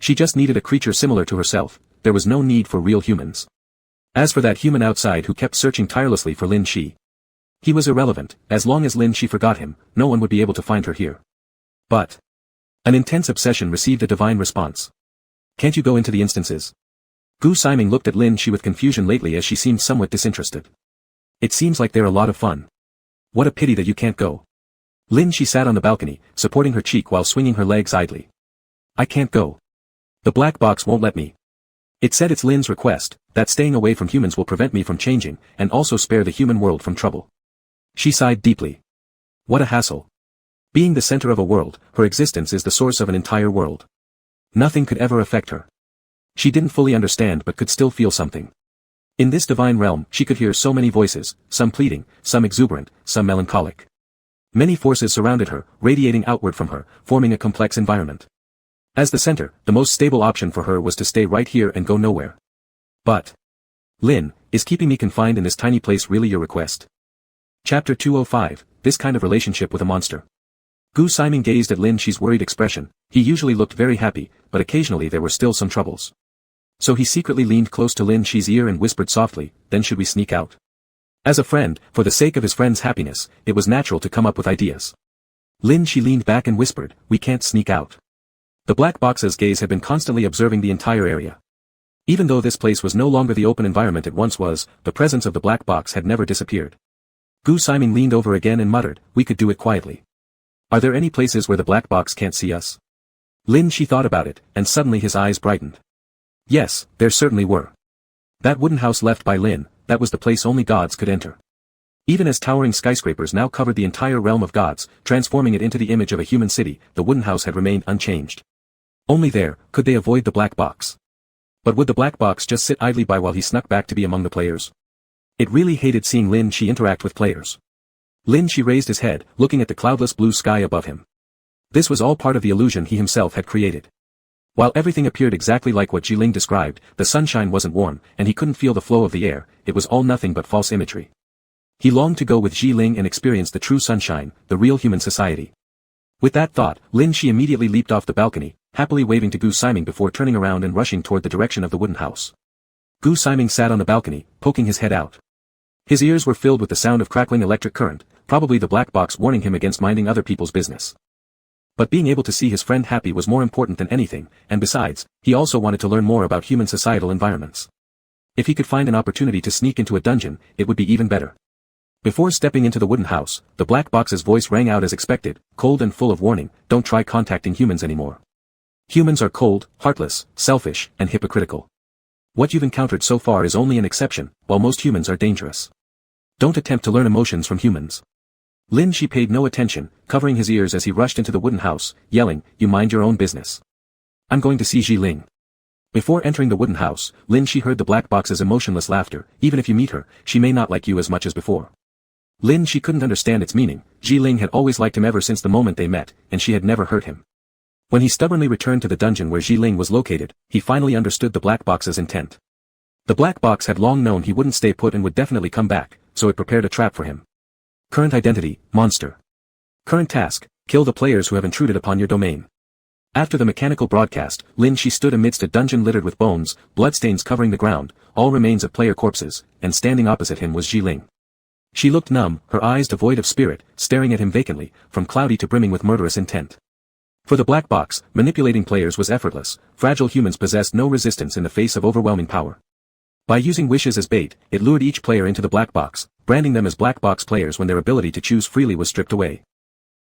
[SPEAKER 1] She just needed a creature similar to herself, there was no need for real humans. As for that human outside who kept searching tirelessly for Lin Shi, he was irrelevant, as long as Lin Shi forgot him, no one would be able to find her here. But an intense obsession received a divine response. Can't you go into the instances? Gu Siming looked at Lin Shi with confusion lately as she seemed somewhat disinterested. It seems like they're a lot of fun. What a pity that you can't go. Lin Shi sat on the balcony, supporting her cheek while swinging her legs idly. I can't go. The black box won't let me. It said it's Lin's request, that staying away from humans will prevent me from changing, and also spare the human world from trouble. She sighed deeply. What a hassle. Being the center of a world, her existence is the source of an entire world. Nothing could ever affect her. She didn't fully understand but could still feel something. In this divine realm, she could hear so many voices, some pleading, some exuberant, some melancholic. Many forces surrounded her, radiating outward from her, forming a complex environment. As the center, the most stable option for her was to stay right here and go nowhere. But Lin, is keeping me confined in this tiny place really your request? Chapter 205, This kind of relationship with a monster. Gu Siming gazed at Lin Shi's worried expression. He usually looked very happy, but occasionally there were still some troubles. So he secretly leaned close to Lin Shi's ear and whispered softly, then should we sneak out? As a friend, for the sake of his friend's happiness, it was natural to come up with ideas. Lin Shi leaned back and whispered, we can't sneak out. The black box's gaze had been constantly observing the entire area. Even though this place was no longer the open environment it once was, the presence of the black box had never disappeared. Gu Siming leaned over again and muttered, we could do it quietly. Are there any places where the black box can't see us? Lin Shi thought about it, and suddenly his eyes brightened. Yes, there certainly were. That wooden house left by Lin, that was the place only gods could enter. Even as towering skyscrapers now covered the entire realm of gods, transforming it into the image of a human city, the wooden house had remained unchanged. Only there, could they avoid the black box. But would the black box just sit idly by while he snuck back to be among the players? It really hated seeing Lin Shi interact with players. Lin Shi raised his head, looking at the cloudless blue sky above him. This was all part of the illusion he himself had created. While everything appeared exactly like what Jiling described, the sunshine wasn't warm, and he couldn't feel the flow of the air, it was all nothing but false imagery. He longed to go with Jiling and experience the true sunshine, the real human society. With that thought, Lin Shi immediately leaped off the balcony, happily waving to Gu Siming before turning around and rushing toward the direction of the wooden house. Gu Siming sat on the balcony, poking his head out. His ears were filled with the sound of crackling electric current, probably the black box warning him against minding other people's business. But being able to see his friend happy was more important than anything, and besides, he also wanted to learn more about human societal environments. If he could find an opportunity to sneak into a dungeon, it would be even better. Before stepping into the wooden house, the black box's voice rang out as expected, cold and full of warning, don't try contacting humans anymore. Humans are cold, heartless, selfish, and hypocritical. What you've encountered so far is only an exception, while most humans are dangerous. Don't attempt to learn emotions from humans. Lin Shi paid no attention, covering his ears as he rushed into the wooden house, yelling, you mind your own business. I'm going to see Jiling. Before entering the wooden house, Lin Shi heard the black box's emotionless laughter, even if you meet her, she may not like you as much as before. Lin Shi couldn't understand its meaning, Jiling had always liked him ever since the moment they met, and she had never hurt him. When he stubbornly returned to the dungeon where Jiling was located, he finally understood the black box's intent. The black box had long known he wouldn't stay put and would definitely come back, so it prepared a trap for him. Current identity, monster. Current task, kill the players who have intruded upon your domain. After the mechanical broadcast, Lin Shi stood amidst a dungeon littered with bones, bloodstains covering the ground, all remains of player corpses, and standing opposite him was Ji-Ling. She looked numb, her eyes devoid of spirit, staring at him vacantly, from cloudy to brimming with murderous intent. For the black box, manipulating players was effortless. Fragile humans possessed no resistance in the face of overwhelming power. By using wishes as bait, it lured each player into the black box, branding them as black box players when their ability to choose freely was stripped away.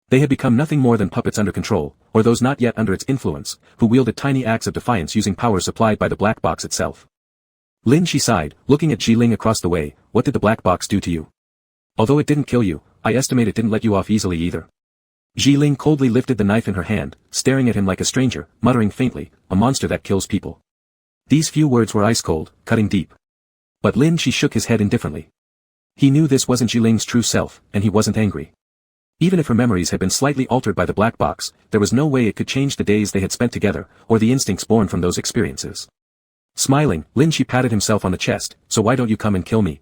[SPEAKER 1] They had become nothing more than puppets under control, or those not yet under its influence, who wielded tiny acts of defiance using power supplied by the black box itself. Lin Shi sighed, looking at Ji-Ling across the way. What did the black box do to you? Although it didn't kill you, I estimate it didn't let you off easily either. Ji-Ling coldly lifted the knife in her hand, staring at him like a stranger, muttering faintly, a monster that kills people. These few words were ice cold, cutting deep. But Lin Shi shook his head indifferently. He knew this wasn't Ji-Ling's true self, and he wasn't angry. Even if her memories had been slightly altered by the black box, there was no way it could change the days they had spent together, or the instincts born from those experiences. Smiling, Lin Shi patted himself on the chest. So why don't you come and kill me?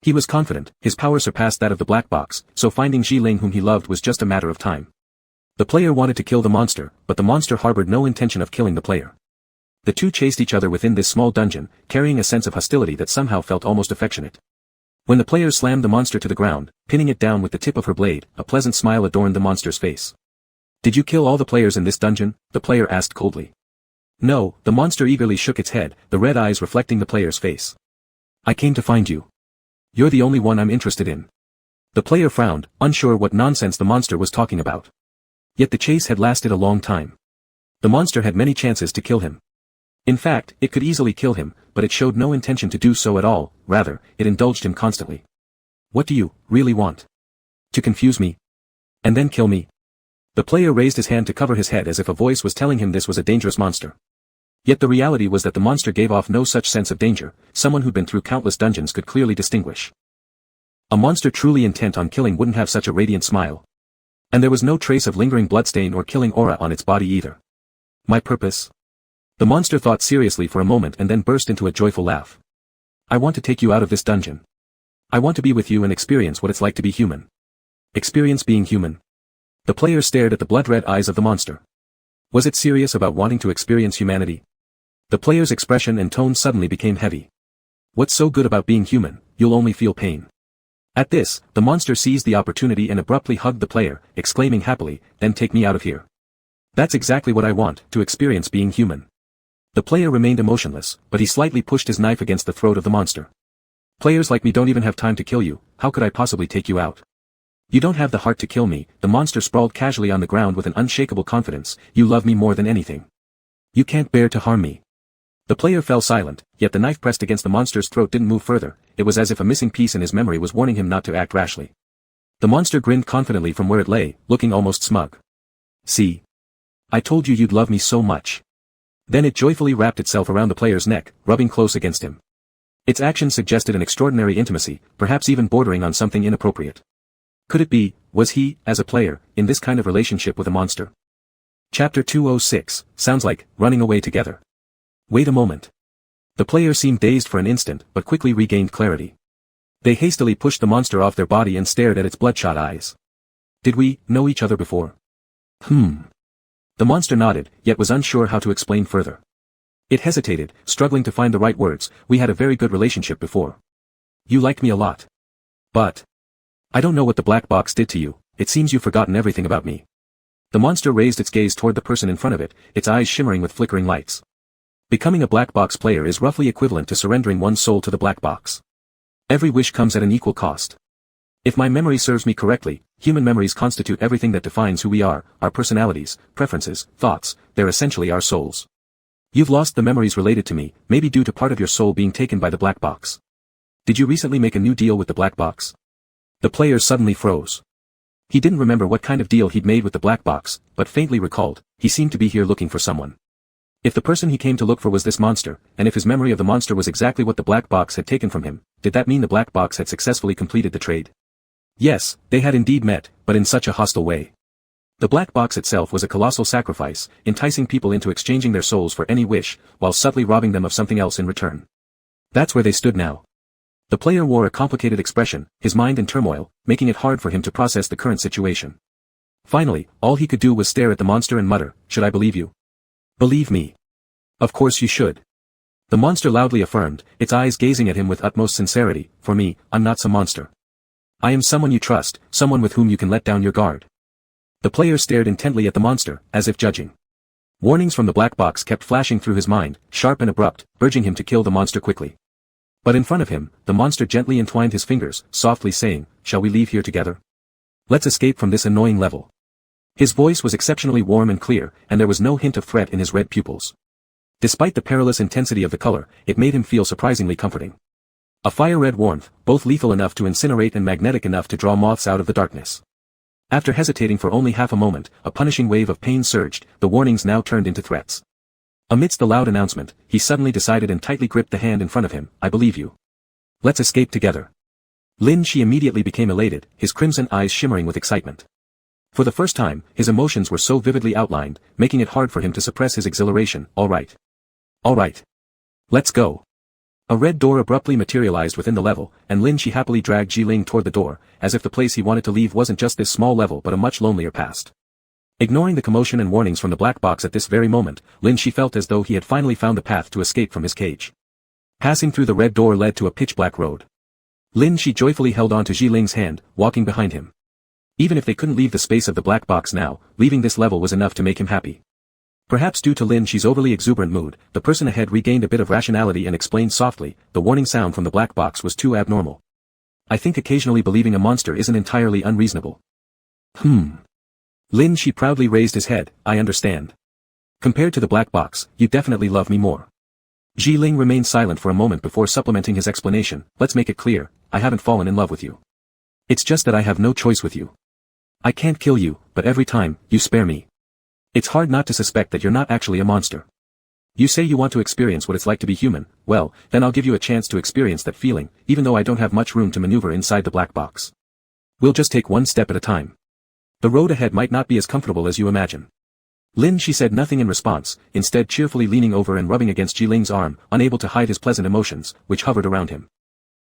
[SPEAKER 1] He was confident, his power surpassed that of the black box, so finding Ji-Ling whom he loved was just a matter of time. The player wanted to kill the monster, but the monster harbored no intention of killing the player. The two chased each other within this small dungeon, carrying a sense of hostility that somehow felt almost affectionate. When the players slammed the monster to the ground, pinning it down with the tip of her blade, a pleasant smile adorned the monster's face. Did you kill all the players in this dungeon? The player asked coldly. No, the monster eagerly shook its head, the red eyes reflecting the player's face. I came to find you. You're the only one I'm interested in. The player frowned, unsure what nonsense the monster was talking about. Yet the chase had lasted a long time. The monster had many chances to kill him. In fact, it could easily kill him, but it showed no intention to do so at all. Rather, it indulged him constantly. What do you really want? To confuse me? And then kill me? The player raised his hand to cover his head as if a voice was telling him this was a dangerous monster. Yet the reality was that the monster gave off no such sense of danger. Someone who'd been through countless dungeons could clearly distinguish. A monster truly intent on killing wouldn't have such a radiant smile. And there was no trace of lingering bloodstain or killing aura on its body either. My purpose? The monster thought seriously for a moment and then burst into a joyful laugh. I want to take you out of this dungeon. I want to be with you and experience what it's like to be human. Experience being human. The player stared at the blood-red eyes of the monster. Was it serious about wanting to experience humanity? The player's expression and tone suddenly became heavy. What's so good about being human? You'll only feel pain. At this, the monster seized the opportunity and abruptly hugged the player, exclaiming happily, then take me out of here. That's exactly what I want, to experience being human. The player remained emotionless, but he slightly pushed his knife against the throat of the monster. Players like me don't even have time to kill you, how could I possibly take you out? You don't have the heart to kill me. The monster sprawled casually on the ground with an unshakable confidence. You love me more than anything. You can't bear to harm me. The player fell silent, yet the knife pressed against the monster's throat didn't move further. It was as if a missing piece in his memory was warning him not to act rashly. The monster grinned confidently from where it lay, looking almost smug. See? I told you you'd love me so much. Then it joyfully wrapped itself around the player's neck, rubbing close against him. Its action suggested an extraordinary intimacy, perhaps even bordering on something inappropriate. Could it be, was he, as a player, in this kind of relationship with a monster? Chapter 206, sounds like, running away together. Wait a moment. The player seemed dazed for an instant, but quickly regained clarity. They hastily pushed the monster off their body and stared at its bloodshot eyes. Did we know each other before? The monster nodded, yet was unsure how to explain further. It hesitated, struggling to find the right words. We had a very good relationship before. You liked me a lot. But I don't know what the black box did to you. It seems you've forgotten everything about me. The monster raised its gaze toward the person in front of it, its eyes shimmering with flickering lights. Becoming a black box player is roughly equivalent to surrendering one's soul to the black box. Every wish comes at an equal cost. If my memory serves me correctly, human memories constitute everything that defines who we are, our personalities, preferences, thoughts. They're essentially our souls. You've lost the memories related to me, maybe due to part of your soul being taken by the black box. Did you recently make a new deal with the black box? The player suddenly froze. He didn't remember what kind of deal he'd made with the black box, but faintly recalled, he seemed to be here looking for someone. If the person he came to look for was this monster, and if his memory of the monster was exactly what the black box had taken from him, did that mean the black box had successfully completed the trade? Yes, they had indeed met, but in such a hostile way. The black box itself was a colossal sacrifice, enticing people into exchanging their souls for any wish, while subtly robbing them of something else in return. That's where they stood now. The player wore a complicated expression, his mind in turmoil, making it hard for him to process the current situation. Finally, all he could do was stare at the monster and mutter, "Should I believe you?" "Believe me. Of course you should." The monster loudly affirmed, its eyes gazing at him with utmost sincerity, "For me, I'm not some monster. I am someone you trust, someone with whom you can let down your guard." The player stared intently at the monster, as if judging. Warnings from the black box kept flashing through his mind, sharp and abrupt, urging him to kill the monster quickly. But in front of him, the monster gently entwined his fingers, softly saying, "Shall we leave here together? Let's escape from this annoying level." His voice was exceptionally warm and clear, and there was no hint of threat in his red pupils. Despite the perilous intensity of the color, it made him feel surprisingly comforting. A fire-red warmth, both lethal enough to incinerate and magnetic enough to draw moths out of the darkness. After hesitating for only half a moment, a punishing wave of pain surged, the warnings now turned into threats. Amidst the loud announcement, he suddenly decided and tightly gripped the hand in front of him, "I believe you. Let's escape together." Lin Shi immediately became elated, his crimson eyes shimmering with excitement. For the first time, his emotions were so vividly outlined, making it hard for him to suppress his exhilaration. "All right. All right. Let's go." A red door abruptly materialized within the level, and Lin Shi happily dragged Ji-Ling toward the door, as if the place he wanted to leave wasn't just this small level but a much lonelier past. Ignoring the commotion and warnings from the black box at this very moment, Lin Shi felt as though he had finally found a path to escape from his cage. Passing through the red door led to a pitch-black road. Lin Shi joyfully held on to Ji-Ling's hand, walking behind him. Even if they couldn't leave the space of the black box now, leaving this level was enough to make him happy. Perhaps due to Lin Shi's overly exuberant mood, the person ahead regained a bit of rationality and explained softly, "The warning sound from the black box was too abnormal. I think occasionally believing a monster isn't entirely unreasonable." Lin Shi proudly raised his head, "I understand. Compared to the black box, you definitely love me more." Ji-Ling remained silent for a moment before supplementing his explanation, "Let's make it clear, I haven't fallen in love with you. It's just that I have no choice with you. I can't kill you, but every time, you spare me. It's hard not to suspect that you're not actually a monster. You say you want to experience what it's like to be human, well, then I'll give you a chance to experience that feeling, even though I don't have much room to maneuver inside the black box. We'll just take one step at a time. The road ahead might not be as comfortable as you imagine." Lin Shi said nothing in response, instead cheerfully leaning over and rubbing against Ji-Ling's arm, unable to hide his pleasant emotions, which hovered around him.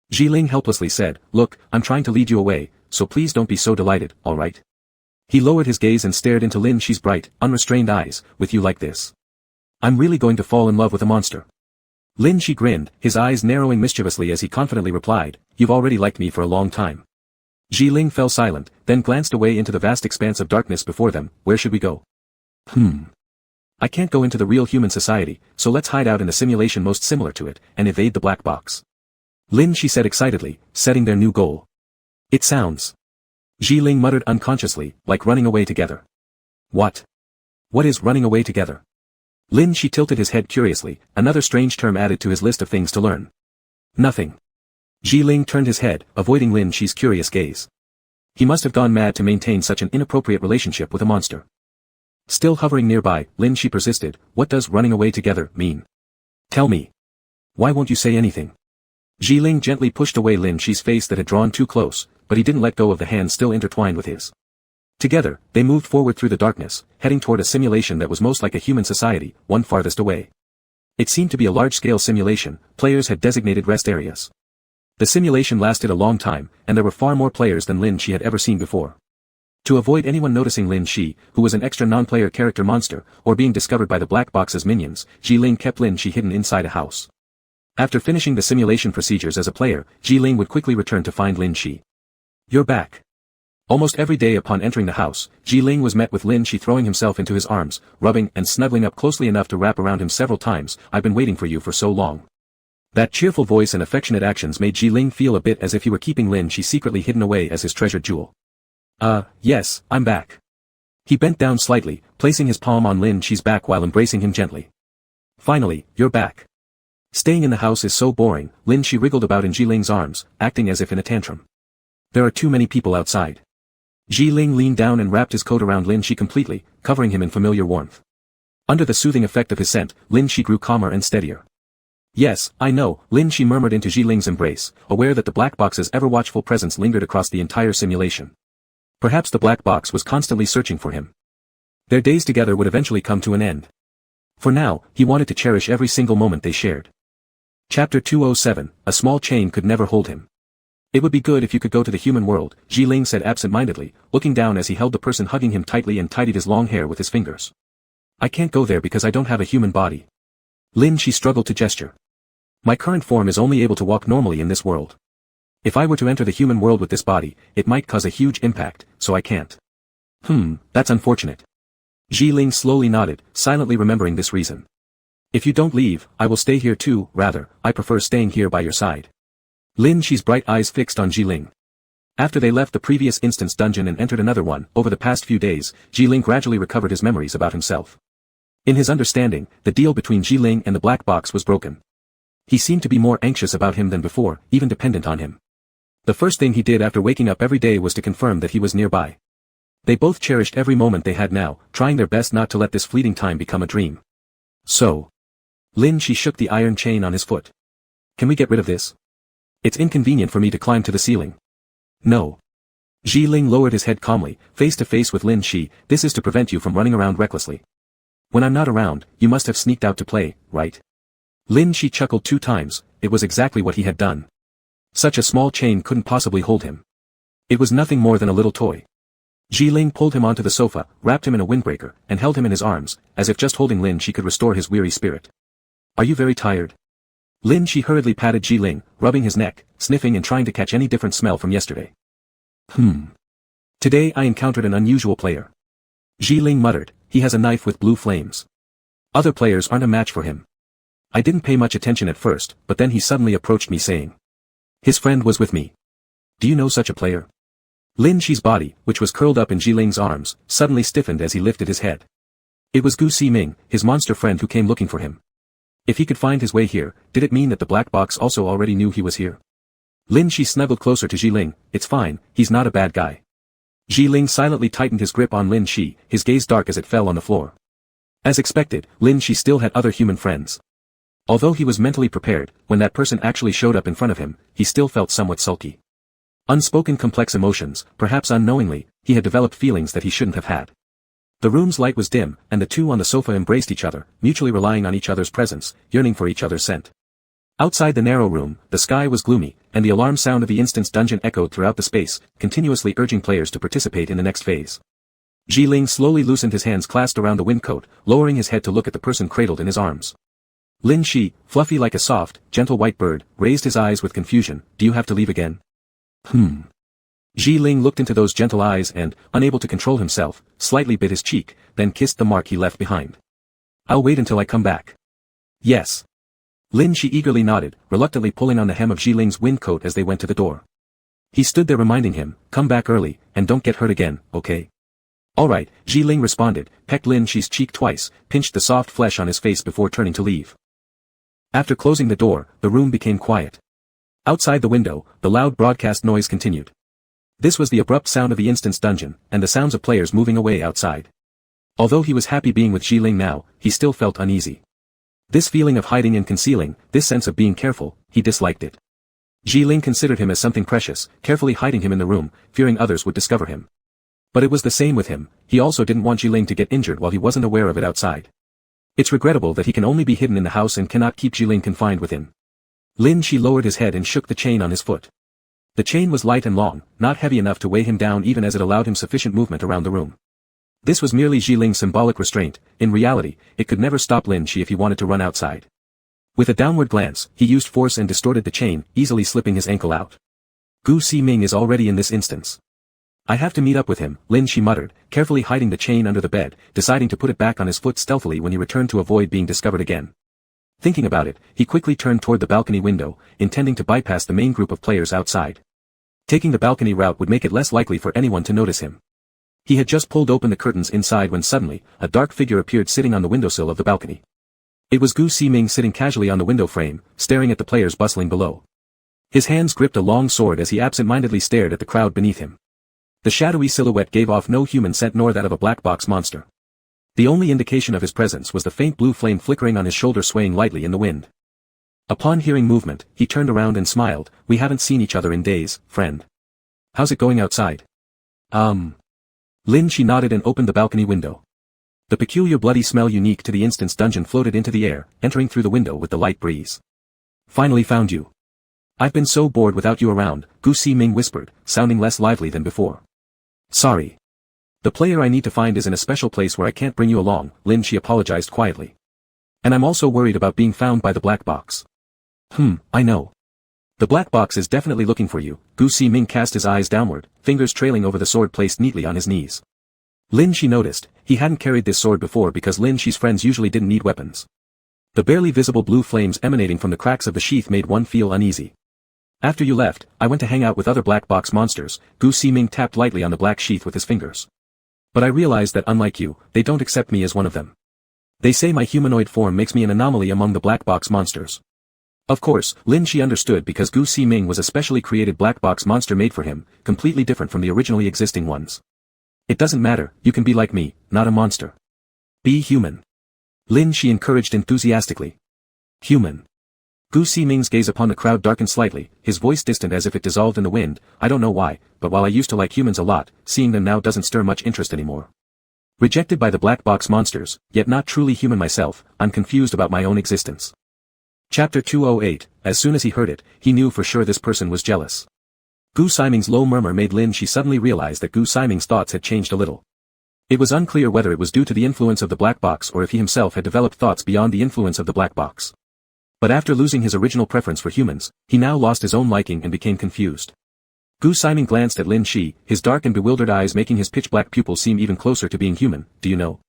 [SPEAKER 1] Ji-Ling helplessly said, "Look, I'm trying to lead you away, so please don't be so delighted, alright?" He lowered his gaze and stared into Lin Shi's bright, unrestrained eyes, "With you like this, I'm really going to fall in love with a monster." Lin Shi grinned, his eyes narrowing mischievously as he confidently replied, "You've already liked me for a long time." Ji-Ling fell silent, then glanced away into the vast expanse of darkness before them. "Where should we go?" "I can't go into the real human society, so let's hide out in the simulation most similar to it, and evade the black box," Lin Shi said excitedly, setting their new goal. "It sounds," Ji-Ling muttered unconsciously, "like running away together." "What? What is running away together?" Lin Shi tilted his head curiously, another strange term added to his list of things to learn. "Nothing." Ji-Ling turned his head, avoiding Lin Shi's curious gaze. He must have gone mad to maintain such an inappropriate relationship with a monster. Still hovering nearby, Lin Shi persisted, "What does running away together mean? Tell me. Why won't you say anything?" Ji-Ling gently pushed away Lin Shi's face that had drawn too close, but he didn't let go of the hand still intertwined with his. Together, they moved forward through the darkness, heading toward a simulation that was most like a human society, one farthest away. It seemed to be a large-scale simulation. Players had designated rest areas. The simulation lasted a long time, and there were far more players than Lin Shi had ever seen before. To avoid anyone noticing Lin Shi, who was an extra non-player character monster, or being discovered by the black box's minions, Ji-Ling kept Lin Shi hidden inside a house. After finishing the simulation procedures as a player, Ji-Ling would quickly return to find Lin Shi. "You're back." Almost every day upon entering the house, Ji-Ling was met with Lin Shi throwing himself into his arms, rubbing and snuggling up closely enough to wrap around him several times. "I've been waiting for you for so long." That cheerful voice and affectionate actions made Ji-Ling feel a bit as if he were keeping Lin Shi secretly hidden away as his treasured jewel. Yes, I'm back." He bent down slightly, placing his palm on Lin Shi's back while embracing him gently. "Finally, you're back. Staying in the house is so boring." Lin Shi wriggled about in Ji-Ling's arms, acting as if in a tantrum. "There are too many people outside." Ji-Ling leaned down and wrapped his coat around Lin Shi completely, covering him in familiar warmth. Under the soothing effect of his scent, Lin Shi grew calmer and steadier. "Yes, I know," Lin Shi murmured into Ji-Ling's embrace, aware that the black box's ever-watchful presence lingered across the entire simulation. Perhaps the black box was constantly searching for him. Their days together would eventually come to an end. For now, he wanted to cherish every single moment they shared. Chapter 207, A Small Chain Could Never Hold Him. It would be good if you could go to the human world, Ji-ling said absent-mindedly, looking down as he held the person hugging him tightly and tidied his long hair with his fingers. I can't go there because I don't have a human body. Lin Shi struggled to gesture. My current form is only able to walk normally in this world. If I were to enter the human world with this body, it might cause a huge impact, so I can't. That's unfortunate. Ji-ling slowly nodded, silently remembering this reason. If you don't leave, I will stay here too, rather, I prefer staying here by your side. Lin Shi's bright eyes fixed on Ji-ling. After they left the previous instance dungeon and entered another one, over the past few days, Ji-ling gradually recovered his memories about himself. In his understanding, the deal between Ji-ling and the black box was broken. He seemed to be more anxious about him than before, even dependent on him. The first thing he did after waking up every day was to confirm that he was nearby. They both cherished every moment they had now, trying their best not to let this fleeting time become a dream. So. Lin Shi shook the iron chain on his foot. Can we get rid of this? It's inconvenient for me to climb to the ceiling. No. Ji-ling lowered his head calmly, face to face with Lin Shi, this is to prevent you from running around recklessly. When I'm not around, you must have sneaked out to play, right? Lin Shi chuckled 2 times, it was exactly what he had done. Such a small chain couldn't possibly hold him. It was nothing more than a little toy. Ji-ling pulled him onto the sofa, wrapped him in a windbreaker, and held him in his arms, as if just holding Lin Shi could restore his weary spirit. Are you very tired? Lin Shi hurriedly patted Ji-ling, rubbing his neck, sniffing and trying to catch any different smell from yesterday. Today I encountered an unusual player. Ji-ling muttered, he has a knife with blue flames. Other players aren't a match for him. I didn't pay much attention at first, but then he suddenly approached me saying. His friend was with me. Do you know such a player? Lin Shi's body, which was curled up in Ji-ling's arms, suddenly stiffened as he lifted his head. It was Gu Si-ming, his monster friend who came looking for him. If he could find his way here, did it mean that the black box also already knew he was here? Lin Shi snuggled closer to Ji-ling, it's fine, he's not a bad guy. Ji-ling silently tightened his grip on Lin Shi, his gaze dark as it fell on the floor. As expected, Lin Shi still had other human friends. Although he was mentally prepared, when that person actually showed up in front of him, he still felt somewhat sulky. Unspoken complex emotions, perhaps unknowingly, he had developed feelings that he shouldn't have had. The room's light was dim, and the two on the sofa embraced each other, mutually relying on each other's presence, yearning for each other's scent. Outside the narrow room, the sky was gloomy, and the alarm sound of the instance dungeon echoed throughout the space, continuously urging players to participate in the next phase. Ji-ling slowly loosened his hands clasped around the windcoat, lowering his head to look at the person cradled in his arms. Lin Shi, fluffy like a soft, gentle white bird, raised his eyes with confusion, do you have to leave again? Ji-ling looked into those gentle eyes and, unable to control himself, slightly bit his cheek, then kissed the mark he left behind. I'll wait until I come back. Yes. Lin Shi eagerly nodded, reluctantly pulling on the hem of Ji-ling's windcoat as they went to the door. He stood there reminding him, come back early, and don't get hurt again, okay? Alright, Ji-ling responded, pecked Lin Shi's cheek twice, pinched the soft flesh on his face before turning to leave. After closing the door, the room became quiet. Outside the window, the loud broadcast noise continued. This was the abrupt sound of the instance dungeon, and the sounds of players moving away outside. Although he was happy being with Ji-ling now, he still felt uneasy. This feeling of hiding and concealing, this sense of being careful, he disliked it. Ji-ling considered him as something precious, carefully hiding him in the room, fearing others would discover him. But it was the same with him, he also didn't want Ji-ling to get injured while he wasn't aware of it outside. It's regrettable that he can only be hidden in the house and cannot keep Ji-ling confined within. Lin Shi lowered his head and shook the chain on his foot. The chain was light and long, not heavy enough to weigh him down even as it allowed him sufficient movement around the room. This was merely Ji-ling's symbolic restraint, in reality, it could never stop Lin Shi if he wanted to run outside. With a downward glance, he used force and distorted the chain, easily slipping his ankle out. Gu Si-ming is already in this instance. I have to meet up with him, Lin Shi muttered, carefully hiding the chain under the bed, deciding to put it back on his foot stealthily when he returned to avoid being discovered again. Thinking about it, he quickly turned toward the balcony window, intending to bypass the main group of players outside. Taking the balcony route would make it less likely for anyone to notice him. He had just pulled open the curtains inside when suddenly, a dark figure appeared sitting on the windowsill of the balcony. It was Gu Si-ming sitting casually on the window frame, staring at the players bustling below. His hands gripped a long sword as he absent-mindedly stared at the crowd beneath him. The shadowy silhouette gave off no human scent nor that of a black box monster. The only indication of his presence was the faint blue flame flickering on his shoulder swaying lightly in the wind. Upon hearing movement, he turned around and smiled, we haven't seen each other in days, friend. How's it going outside? Lin Shi nodded and opened the balcony window. The peculiar bloody smell unique to the instance dungeon floated into the air, entering through the window with the light breeze. Finally found you. I've been so bored without you around, Gu Si-ming whispered, sounding less lively than before. Sorry. The player I need to find is in a special place where I can't bring you along, Lin Shi apologized quietly. And I'm also worried about being found by the black box. I know. The black box is definitely looking for you, Gu Si-ming cast his eyes downward, fingers trailing over the sword placed neatly on his knees. Lin Shi noticed, he hadn't carried this sword before because Lin Shi's friends usually didn't need weapons. The barely visible blue flames emanating from the cracks of the sheath made one feel uneasy. After you left, I went to hang out with other black box monsters, Gu Si-ming tapped lightly on the black sheath with his fingers. But I realized that unlike you, they don't accept me as one of them. They say my humanoid form makes me an anomaly among the black box monsters. Of course, Lin Shi understood because Gu Si-ming was a specially created black box monster made for him, completely different from the originally existing ones. It doesn't matter, you can be like me, not a monster. Be human. Lin Shi encouraged enthusiastically. Human. Gu Si-ming's gaze upon the crowd darkened slightly, his voice distant as if it dissolved in the wind. I don't know why, but while I used to like humans a lot, seeing them now doesn't stir much interest anymore. Rejected by the black box monsters, yet not truly human myself, I'm confused about my own existence. Chapter 208, as soon as he heard it, he knew for sure this person was jealous. Gu Si-ming's low murmur made Lin Shi suddenly realize that Gu Si-ming's thoughts had changed a little. It was unclear whether it was due to the influence of the black box or if he himself had developed thoughts beyond the influence of the black box. But after losing his original preference for humans, he now lost his own liking and became confused. Gu Si-ming glanced at Lin Shi, his dark and bewildered eyes making his pitch-black pupils seem even closer to being human. Do you know?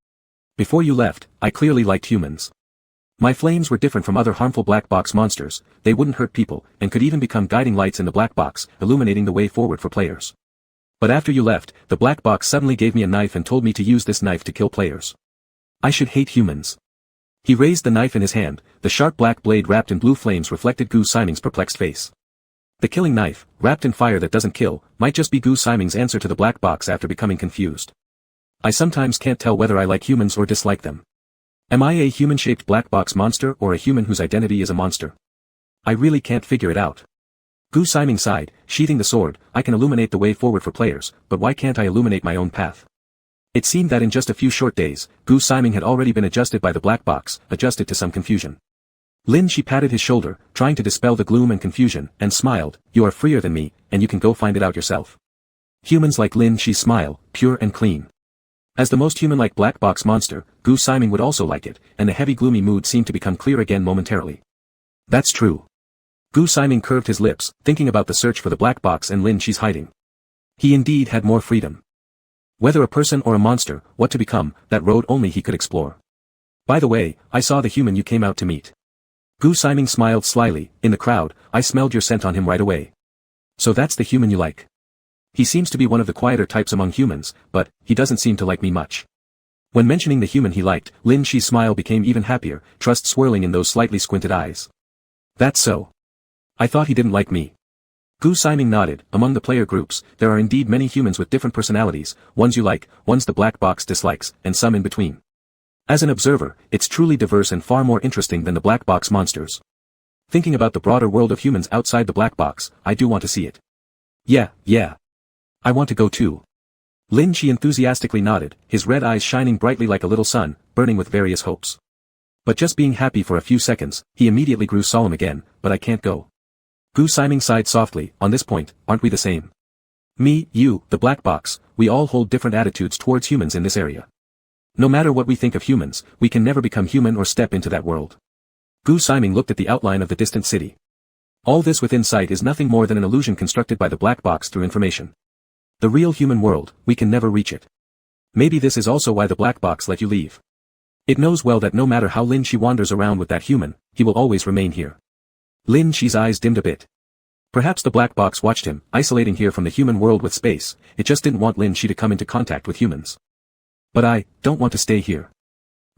[SPEAKER 1] Before you left, I clearly liked humans. My flames were different from other harmful black box monsters, they wouldn't hurt people, and could even become guiding lights in the black box, illuminating the way forward for players. But after you left, the black box suddenly gave me a knife and told me to use this knife to kill players. I should hate humans. He raised the knife in his hand, the sharp black blade wrapped in blue flames reflected Gu Si-ming's perplexed face. The killing knife, wrapped in fire that doesn't kill, might just be Gu Si-ming's answer to the black box after becoming confused. I sometimes can't tell whether I like humans or dislike them. Am I a human-shaped black box monster or a human whose identity is a monster? I really can't figure it out. Gu Si-ming sighed, sheathing the sword. I can illuminate the way forward for players, but why can't I illuminate my own path? It seemed that in just a few short days, Gu Si-ming had already been adjusted by the black box, adjusted to some confusion. Lin Shi patted his shoulder, trying to dispel the gloom and confusion, and smiled. You are freer than me, and you can go find it out yourself. Humans like Lin Shi's smile, pure and clean. As the most human-like black box monster, Gu Si-ming would also like it, and the heavy gloomy mood seemed to become clear again momentarily. That's true. Gu Si-ming curved his lips, thinking about the search for the black box and Lin Shi's hiding. He indeed had more freedom. Whether a person or a monster, what to become, that road only he could explore. By the way, I saw the human you came out to meet. Gu Si-ming smiled slyly. In the crowd, I smelled your scent on him right away. So that's the human you like. He seems to be one of the quieter types among humans, but he doesn't seem to like me much. When mentioning the human he liked, Lin Shi's smile became even happier, trust swirling in those slightly squinted eyes. That's so. I thought he didn't like me. Gu Si-ming nodded. Among the player groups, there are indeed many humans with different personalities, ones you like, ones the black box dislikes, and some in between. As an observer, it's truly diverse and far more interesting than the black box monsters. Thinking about the broader world of humans outside the black box, I do want to see it. Yeah. I want to go too. Lin Shi enthusiastically nodded, his red eyes shining brightly like a little sun, burning with various hopes. But just being happy for a few seconds, he immediately grew solemn again. But I can't go. Gu Si-ming sighed softly. On this point, aren't we the same? Me, you, the black box, we all hold different attitudes towards humans in this area. No matter what we think of humans, we can never become human or step into that world. Gu Si-ming looked at the outline of the distant city. All this within sight is nothing more than an illusion constructed by the black box through information. The real human world, we can never reach it. Maybe this is also why the black box let you leave. It knows well that no matter how Lin Shi wanders around with that human, he will always remain here. Lin Shi's eyes dimmed a bit. Perhaps the black box watched him, isolating here from the human world with space. It just didn't want Lin Shi to come into contact with humans. But I don't want to stay here.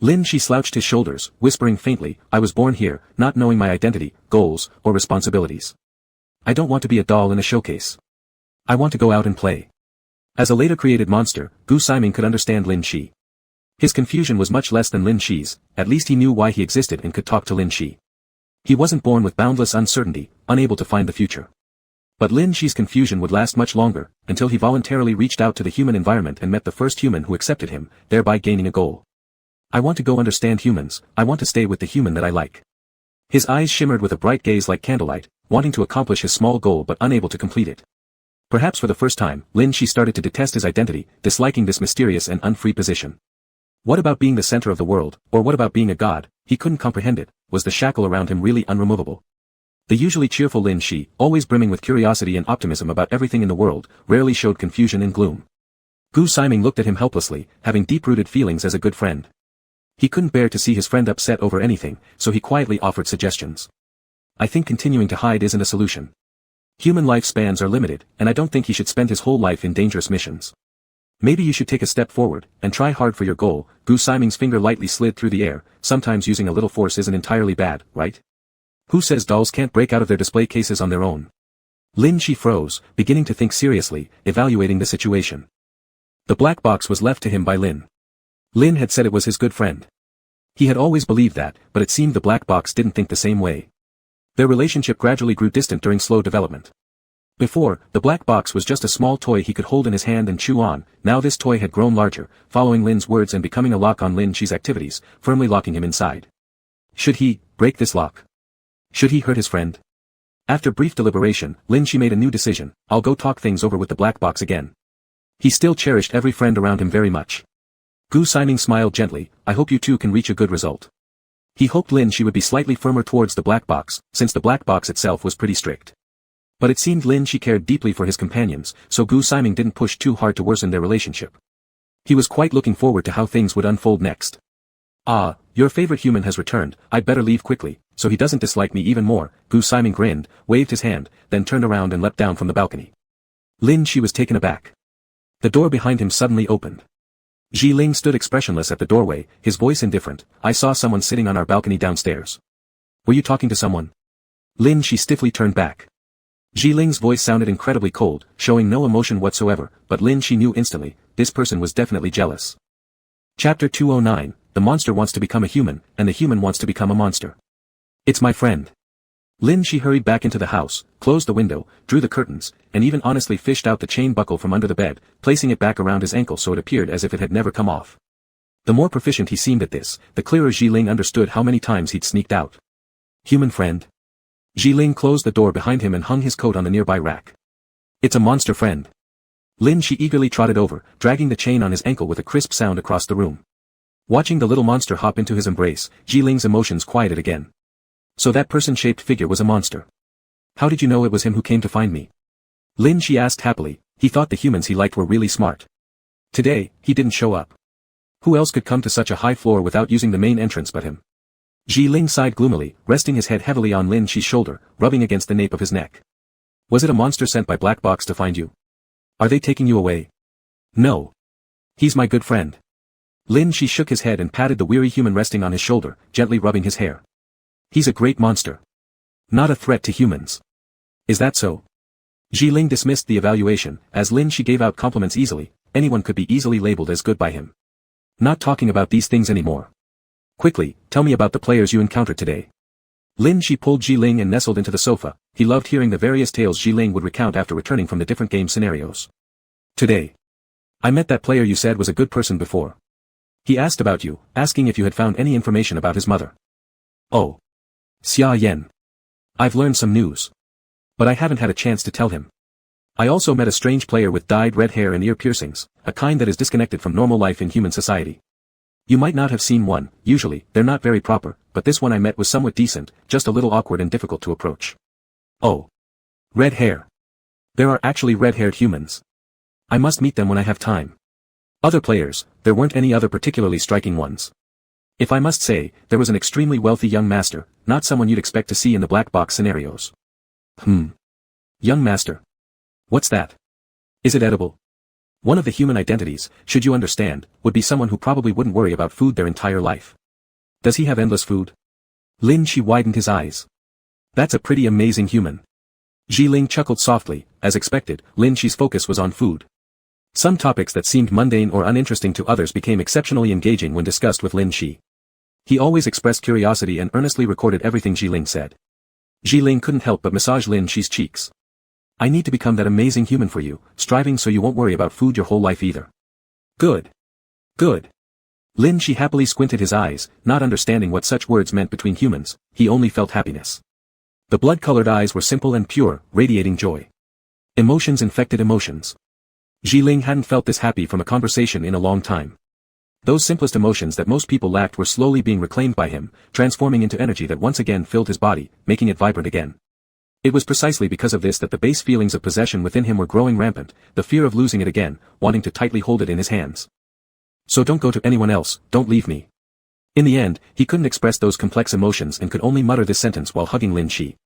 [SPEAKER 1] Lin Shi slouched his shoulders, whispering faintly, I was born here, not knowing my identity, goals, or responsibilities. I don't want to be a doll in a showcase. I want to go out and play. As a later created monster, Gu Si-ming could understand Lin Shi. His confusion was much less than Lin Shi's, at least he knew why he existed and could talk to Lin Shi. He wasn't born with boundless uncertainty, unable to find the future. But Lin Shi's confusion would last much longer, until he voluntarily reached out to the human environment and met the first human who accepted him, thereby gaining a goal. I want to go understand humans, I want to stay with the human that I like. His eyes shimmered with a bright gaze like candlelight. wanting to accomplish his small goal but unable to complete it. Perhaps for the first time, Lin Shi started to detest his identity, disliking this mysterious and unfree position. What about being the center of the world, or what about being a god? He couldn't comprehend it. Was the shackle around him really unremovable? The usually cheerful Lin Shi, always brimming with curiosity and optimism about everything in the world, rarely showed confusion and gloom. Gu Siming looked at him helplessly, having deep-rooted feelings as a good friend. He couldn't bear to see his friend upset over anything, so he quietly offered suggestions. I think continuing to hide isn't a solution. Human lifespans are limited, and I don't think he should spend his whole life in dangerous missions. Maybe you should take a step forward, and try hard for your goal. Gu Siming's finger lightly slid through the air. Sometimes using a little force isn't entirely bad, right? Who says dolls can't break out of their display cases on their own? Lin Shi froze, beginning to think seriously, evaluating the situation. The black box was left to him by Lin. Lin had said it was his good friend. He had always believed that, but it seemed the black box didn't think the same way. Their relationship gradually grew distant during slow development. Before, the black box was just a small toy he could hold in his hand and chew on. Now this toy had grown larger, following Lin's words and becoming a lock on Lin Shi's activities, firmly locking him inside. Should he break this lock? Should he hurt his friend? After brief deliberation, Lin Shi made a new decision. I'll go talk things over with the black box again. He still cherished every friend around him very much. Gu Siming smiled gently. I hope you two can reach a good result. He hoped Lin Shi would be slightly firmer towards the black box, since the black box itself was pretty strict. But it seemed Lin Shi cared deeply for his companions, so Gu Siming didn't push too hard to worsen their relationship. He was quite looking forward to how things would unfold next. Ah, your favorite human has returned. I'd better leave quickly, so he doesn't dislike me even more. Gu Siming grinned, waved his hand, then turned around and leapt down from the balcony. Lin Shi was taken aback. The door behind him suddenly opened. Ji Ling stood expressionless at the doorway, his voice indifferent. I saw someone sitting on our balcony downstairs. Were you talking to someone? Lin Shi stiffly turned back. Ji Ling's voice sounded incredibly cold, showing no emotion whatsoever, but Lin Shi knew instantly, this person was definitely jealous. Chapter 209, The monster wants to become a human, and the human wants to become a monster. It's my friend. Lin Shi hurried back into the house, closed the window, drew the curtains, and even honestly fished out the chain buckle from under the bed, placing it back around his ankle so it appeared as if it had never come off. The more proficient he seemed at this, the clearer Ji Ling understood how many times he'd sneaked out. Human friend. Ji Ling closed the door behind him and hung his coat on the nearby rack. It's a monster friend. Lin Shi eagerly trotted over, dragging the chain on his ankle with a crisp sound across the room. Watching the little monster hop into his embrace, Ji Ling's emotions quieted again. So that person-shaped figure was a monster. How did you know it was him who came to find me? Lin Shi asked happily. He thought the humans he liked were really smart. Today, he didn't show up. Who else could come to such a high floor without using the main entrance but him? Ji Ling sighed gloomily, resting his head heavily on Lin Shi's shoulder, rubbing against the nape of his neck. Was it a monster sent by Black Box to find you? Are they taking you away? No. He's my good friend. Lin Shi shook his head and patted the weary human resting on his shoulder, gently rubbing his hair. He's a great monster. Not a threat to humans. Is that so? Ji Ling dismissed the evaluation, as Lin Shi gave out compliments easily. Anyone could be easily labeled as good by him. Not talking about these things anymore. Quickly, tell me about the players you encountered today. Lin Shi pulled Ji Ling and nestled into the sofa. He loved hearing the various tales Ji Ling would recount after returning from the different game scenarios. Today. I met that player you said was a good person before. He asked about you, asking if you had found any information about his mother. Oh. Xia Yen. I've learned some news. But I haven't had a chance to tell him. I also met a strange player with dyed red hair and ear piercings, a kind that is disconnected from normal life in human society. You might not have seen one. Usually, they're not very proper, but this one I met was somewhat decent, just a little awkward and difficult to approach. Oh. Red hair. There are actually red-haired humans. I must meet them when I have time. Other players, there weren't any other particularly striking ones. If I must say, there was an extremely wealthy young master, not someone you'd expect to see in the black box scenarios. Young master. What's that? Is it edible? One of the human identities, should you understand, would be someone who probably wouldn't worry about food their entire life. Does he have endless food? Lin Shi widened his eyes. That's a pretty amazing human. Ji Ling chuckled softly. As expected, Lin Shi's focus was on food. Some topics that seemed mundane or uninteresting to others became exceptionally engaging when discussed with Lin Shi. He always expressed curiosity and earnestly recorded everything Ji Ling said. Ji Ling couldn't help but massage Lin Shi's cheeks. I need to become that amazing human for you, striving so you won't worry about food your whole life either. Good. Good. Lin Shi happily squinted his eyes, not understanding what such words meant between humans. He only felt happiness. The blood-colored eyes were simple and pure, radiating joy. Emotions infected emotions. Jiling hadn't felt this happy from a conversation in a long time. Those simplest emotions that most people lacked were slowly being reclaimed by him, transforming into energy that once again filled his body, making it vibrant again. It was precisely because of this that the base feelings of possession within him were growing rampant, the fear of losing it again, wanting to tightly hold it in his hands. So don't go to anyone else, don't leave me. In the end, he couldn't express those complex emotions and could only mutter this sentence while hugging Lin Shi.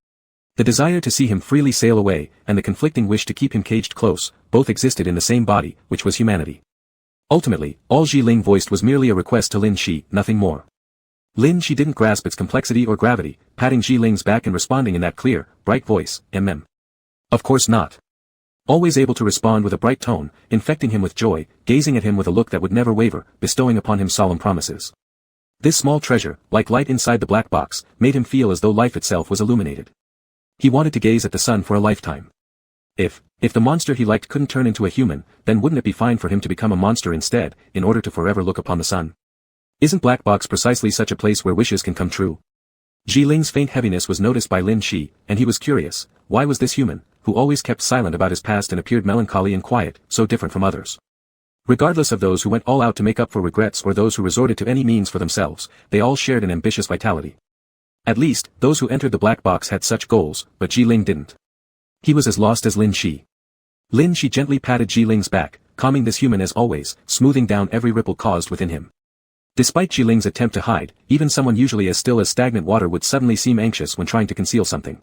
[SPEAKER 1] The desire to see him freely sail away, and the conflicting wish to keep him caged close, both existed in the same body, which was humanity. Ultimately, all Jiling voiced was merely a request to Lin Shi, nothing more. Lin Shi didn't grasp its complexity or gravity, patting Jiling's back and responding in that clear, bright voice, Of course not. Always able to respond with a bright tone, infecting him with joy, gazing at him with a look that would never waver, bestowing upon him solemn promises. This small treasure, like light inside the black box, made him feel as though life itself was illuminated. He wanted to gaze at the sun for a lifetime. If the monster he liked couldn't turn into a human, then wouldn't it be fine for him to become a monster instead, in order to forever look upon the sun? Isn't Black Box precisely such a place where wishes can come true? Jiling's faint heaviness was noticed by Lin Shi, and he was curious, why was this human, who always kept silent about his past and appeared melancholy and quiet, so different from others? Regardless of those who went all out to make up for regrets or those who resorted to any means for themselves, they all shared an ambitious vitality. At least, those who entered the Black Box had such goals, but Jiling didn't. He was as lost as Lin Shi. Lin Shi gently patted Jiling's back, calming this human as always, smoothing down every ripple caused within him. Despite Jiling's attempt to hide, even someone usually as still as stagnant water would suddenly seem anxious when trying to conceal something.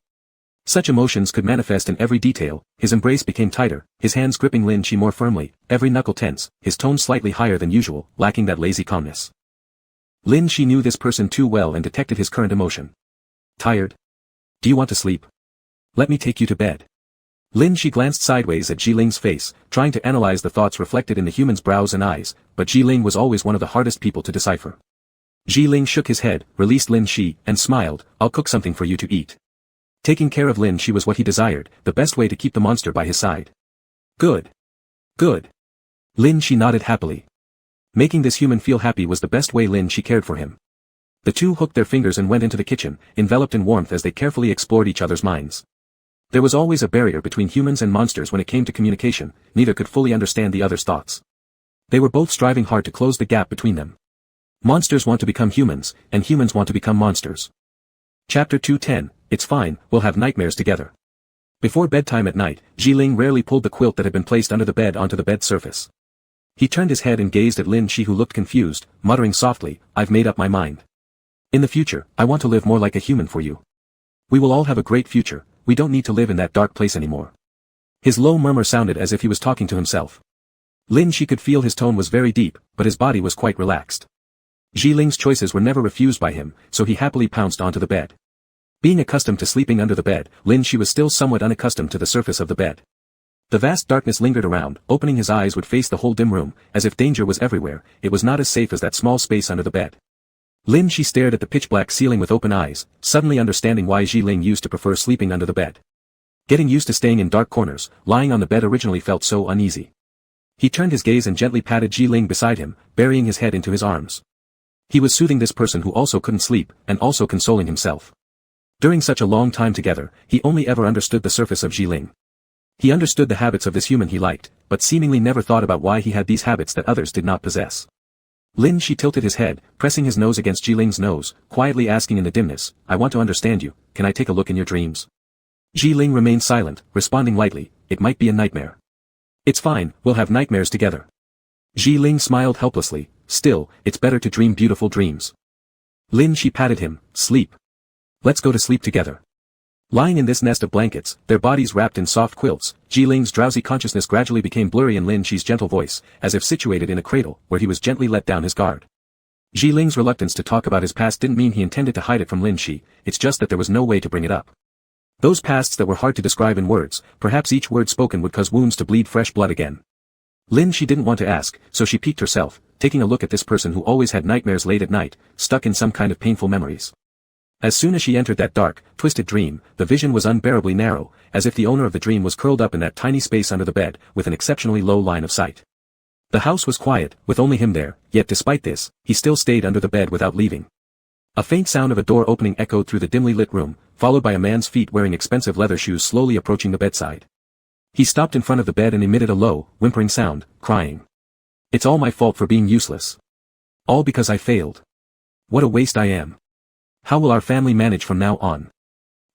[SPEAKER 1] Such emotions could manifest in every detail. His embrace became tighter, his hands gripping Lin Shi more firmly, every knuckle tense, his tone slightly higher than usual, lacking that lazy calmness. Lin Shi knew this person too well and detected his current emotion. Tired? Do you want to sleep? Let me take you to bed. Lin Shi glanced sideways at Jiling's face, trying to analyze the thoughts reflected in the human's brows and eyes, but Jiling was always one of the hardest people to decipher. Jiling shook his head, released Lin Shi, and smiled, I'll cook something for you to eat. Taking care of Lin Shi was what he desired, the best way to keep the monster by his side. Good. Good. Lin Shi nodded happily. Making this human feel happy was the best way Lin Shi cared for him. The two hooked their fingers and went into the kitchen, enveloped in warmth as they carefully explored each other's minds. There was always a barrier between humans and monsters when it came to communication, neither could fully understand the other's thoughts. They were both striving hard to close the gap between them. Monsters want to become humans, and humans want to become monsters. Chapter 210, It's fine, we'll have nightmares together. Before bedtime at night, Jiling rarely pulled the quilt that had been placed under the bed onto the bed surface. He turned his head and gazed at Lin Shi, who looked confused, muttering softly, I've made up my mind. In the future, I want to live more like a human for you. We will all have a great future. We don't need to live in that dark place anymore. His low murmur sounded as if he was talking to himself. Lin Shi could feel his tone was very deep, but his body was quite relaxed. Jiling's choices were never refused by him, so he happily pounced onto the bed. Being accustomed to sleeping under the bed, Lin Shi was still somewhat unaccustomed to the surface of the bed. The vast darkness lingered around, opening his eyes would face the whole dim room, as if danger was everywhere. It was not as safe as that small space under the bed. Lin Shi stared at the pitch-black ceiling with open eyes, suddenly understanding why Jiling used to prefer sleeping under the bed. Getting used to staying in dark corners, lying on the bed originally felt so uneasy. He turned his gaze and gently patted Jiling beside him, burying his head into his arms. He was soothing this person who also couldn't sleep, and also consoling himself. During such a long time together, he only ever understood the surface of Jiling. He understood the habits of this human he liked, but seemingly never thought about why he had these habits that others did not possess. Lin Shi tilted his head, pressing his nose against Jiling's nose, quietly asking in the dimness, I want to understand you, can I take a look in your dreams? Jiling remained silent, responding lightly, it might be a nightmare. It's fine, we'll have nightmares together. Jiling smiled helplessly, still, it's better to dream beautiful dreams. Lin Shi patted him, sleep. Let's go to sleep together. Lying in this nest of blankets, their bodies wrapped in soft quilts, Jiling's drowsy consciousness gradually became blurry in Lin Shi's gentle voice, as if situated in a cradle, where he was gently let down his guard. Jiling's reluctance to talk about his past didn't mean he intended to hide it from Lin Shi, it's just that there was no way to bring it up. Those pasts that were hard to describe in words, perhaps each word spoken would cause wounds to bleed fresh blood again. Lin Shi didn't want to ask, so she piqued herself, taking a look at this person who always had nightmares late at night, stuck in some kind of painful memories. As soon as she entered that dark, twisted dream, the vision was unbearably narrow, as if the owner of the dream was curled up in that tiny space under the bed, with an exceptionally low line of sight. The house was quiet, with only him there, yet despite this, he still stayed under the bed without leaving. A faint sound of a door opening echoed through the dimly lit room, followed by a man's feet wearing expensive leather shoes slowly approaching the bedside. He stopped in front of the bed and emitted a low, whimpering sound, crying. "It's all my fault for being useless. All because I failed. What a waste I am. How will our family manage from now on?"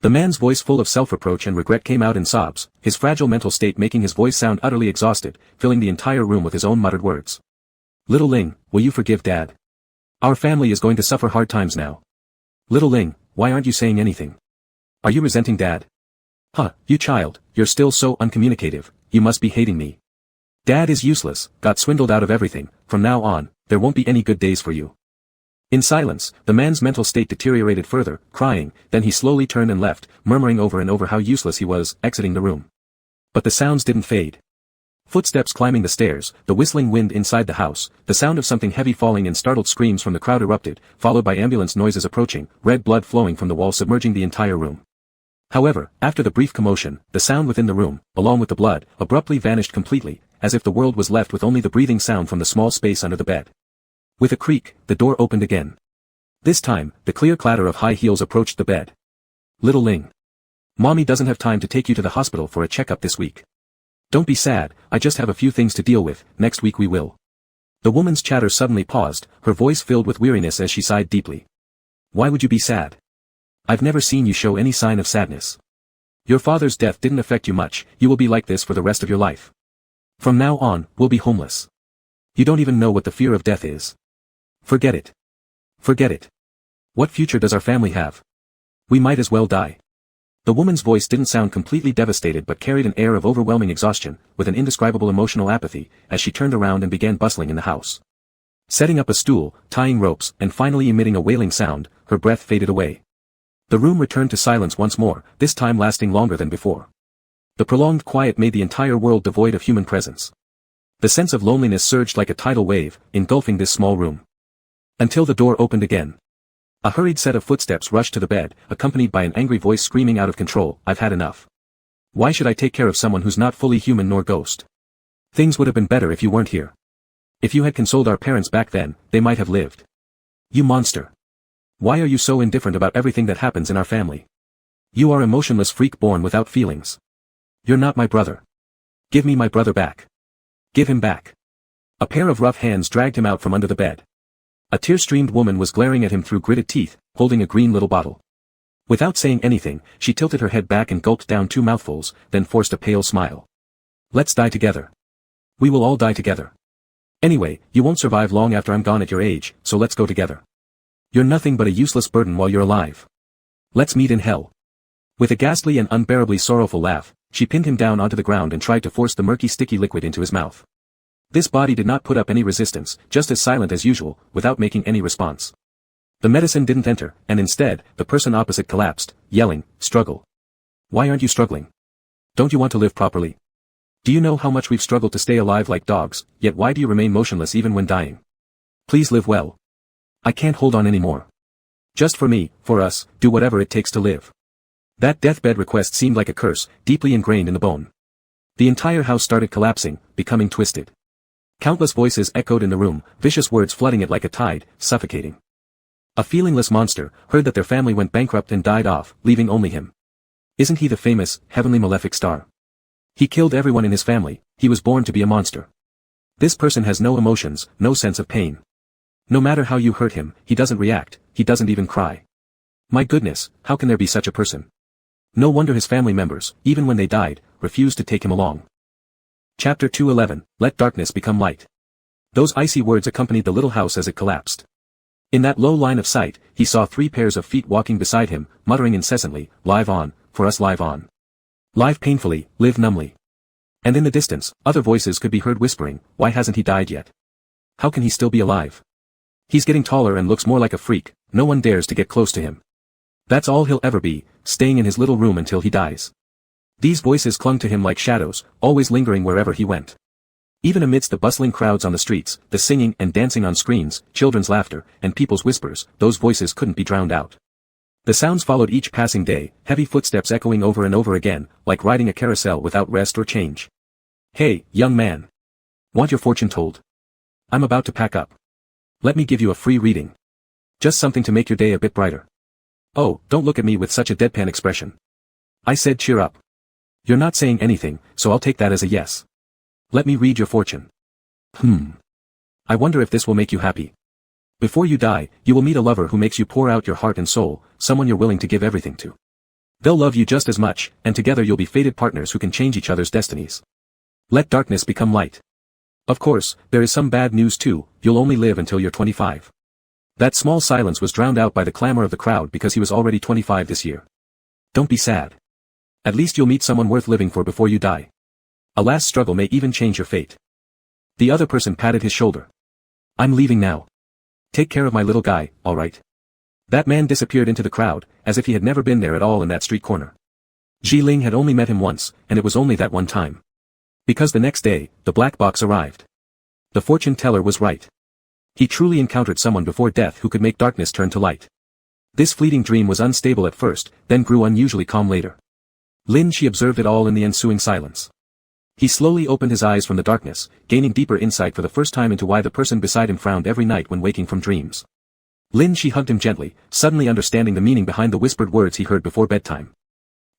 [SPEAKER 1] The man's voice full of self-reproach and regret came out in sobs, his fragile mental state making his voice sound utterly exhausted, filling the entire room with his own muttered words. "Little Ling, will you forgive Dad? Our family is going to suffer hard times now. Little Ling, why aren't you saying anything? Are you resenting Dad? Huh, you child, you're still so uncommunicative, you must be hating me. Dad is useless, got swindled out of everything, from now on, there won't be any good days for you." In silence, the man's mental state deteriorated further, crying, then he slowly turned and left, murmuring over and over how useless he was, exiting the room. But the sounds didn't fade. Footsteps climbing the stairs, the whistling wind inside the house, the sound of something heavy falling and startled screams from the crowd erupted, followed by ambulance noises approaching, red blood flowing from the wall submerging the entire room. However, after the brief commotion, the sound within the room, along with the blood, abruptly vanished completely, as if the world was left with only the breathing sound from the small space under the bed. With a creak, the door opened again. This time, the clear clatter of high heels approached the bed. "Little Ling. Mommy doesn't have time to take you to the hospital for a checkup this week. Don't be sad, I just have a few things to deal with, next week we will." The woman's chatter suddenly paused, her voice filled with weariness as she sighed deeply. "Why would you be sad? I've never seen you show any sign of sadness. Your father's death didn't affect you much, you will be like this for the rest of your life. From now on, we'll be homeless. You don't even know what the fear of death is. Forget it. Forget it. What future does our family have? We might as well die." The woman's voice didn't sound completely devastated but carried an air of overwhelming exhaustion, with an indescribable emotional apathy, as she turned around and began bustling in the house. Setting up a stool, tying ropes, and finally emitting a wailing sound, her breath faded away. The room returned to silence once more, this time lasting longer than before. The prolonged quiet made the entire world devoid of human presence. The sense of loneliness surged like a tidal wave, engulfing this small room. Until the door opened again. A hurried set of footsteps rushed to the bed, accompanied by an angry voice screaming out of control, "I've had enough. Why should I take care of someone who's not fully human nor ghost? Things would have been better if you weren't here. If you had consoled our parents back then, they might have lived. You monster. Why are you so indifferent about everything that happens in our family? You are a emotionless freak born without feelings. You're not my brother. Give me my brother back. Give him back." A pair of rough hands dragged him out from under the bed. A tear-streamed woman was glaring at him through gritted teeth, holding a green little bottle. Without saying anything, she tilted her head back and gulped down 2 mouthfuls, then forced a pale smile. "Let's die together. We will all die together. Anyway, you won't survive long after I'm gone at your age, so let's go together. You're nothing but a useless burden while you're alive. Let's meet in hell." With a ghastly and unbearably sorrowful laugh, she pinned him down onto the ground and tried to force the murky sticky liquid into his mouth. This body did not put up any resistance, just as silent as usual, without making any response. The medicine didn't enter, and instead, the person opposite collapsed, yelling, "Struggle. Why aren't you struggling? Don't you want to live properly? Do you know how much we've struggled to stay alive like dogs, yet why do you remain motionless even when dying? Please live well. I can't hold on anymore. Just for me, for us, do whatever it takes to live." That deathbed request seemed like a curse, deeply ingrained in the bone. The entire house started collapsing, becoming twisted. Countless voices echoed in the room, vicious words flooding it like a tide, suffocating. A feelingless monster, heard that their family went bankrupt and died off, leaving only him. Isn't he the famous, heavenly malefic star? He killed everyone in his family, he was born to be a monster. This person has no emotions, no sense of pain. No matter how you hurt him, he doesn't react, he doesn't even cry. My goodness, how can there be such a person? No wonder his family members, even when they died, refused to take him along. Chapter 211, Let Darkness Become Light. Those icy words accompanied the little house as it collapsed. In that low line of sight, he saw 3 pairs of feet walking beside him, muttering incessantly, "Live on, for us live on. Live painfully, live numbly." And in the distance, other voices could be heard whispering, "Why hasn't he died yet? How can he still be alive? He's getting taller and looks more like a freak, no one dares to get close to him. That's all he'll ever be, staying in his little room until he dies." These voices clung to him like shadows, always lingering wherever he went. Even amidst the bustling crowds on the streets, the singing and dancing on screens, children's laughter, and people's whispers, those voices couldn't be drowned out. The sounds followed each passing day, heavy footsteps echoing over and over again, like riding a carousel without rest or change. "Hey, young man. Want your fortune told? I'm about to pack up. Let me give you a free reading." Just something to make your day a bit brighter. Oh, don't look at me with such a deadpan expression. I said cheer up. You're not saying anything, so I'll take that as a yes. Let me read your fortune. I wonder if this will make you happy. Before you die, you will meet a lover who makes you pour out your heart and soul, someone you're willing to give everything to. They'll love you just as much, and together you'll be fated partners who can change each other's destinies. Let darkness become light. Of course, there is some bad news too, you'll only live until you're 25. That small silence was drowned out by the clamor of the crowd because he was already 25 this year. Don't be sad. At least you'll meet someone worth living for before you die. A last struggle may even change your fate. The other person patted his shoulder. I'm leaving now. Take care of my little guy, alright? That man disappeared into the crowd, as if he had never been there at all in that street corner. Jiling had only met him once, and it was only that one time. Because the next day, the black box arrived. The fortune teller was right. He truly encountered someone before death who could make darkness turn to light. This fleeting dream was unstable at first, then grew unusually calm later. Lin Shi observed it all in the ensuing silence. He slowly opened his eyes from the darkness, gaining deeper insight for the first time into why the person beside him frowned every night when waking from dreams. Lin Shi hugged him gently, suddenly understanding the meaning behind the whispered words he heard before bedtime.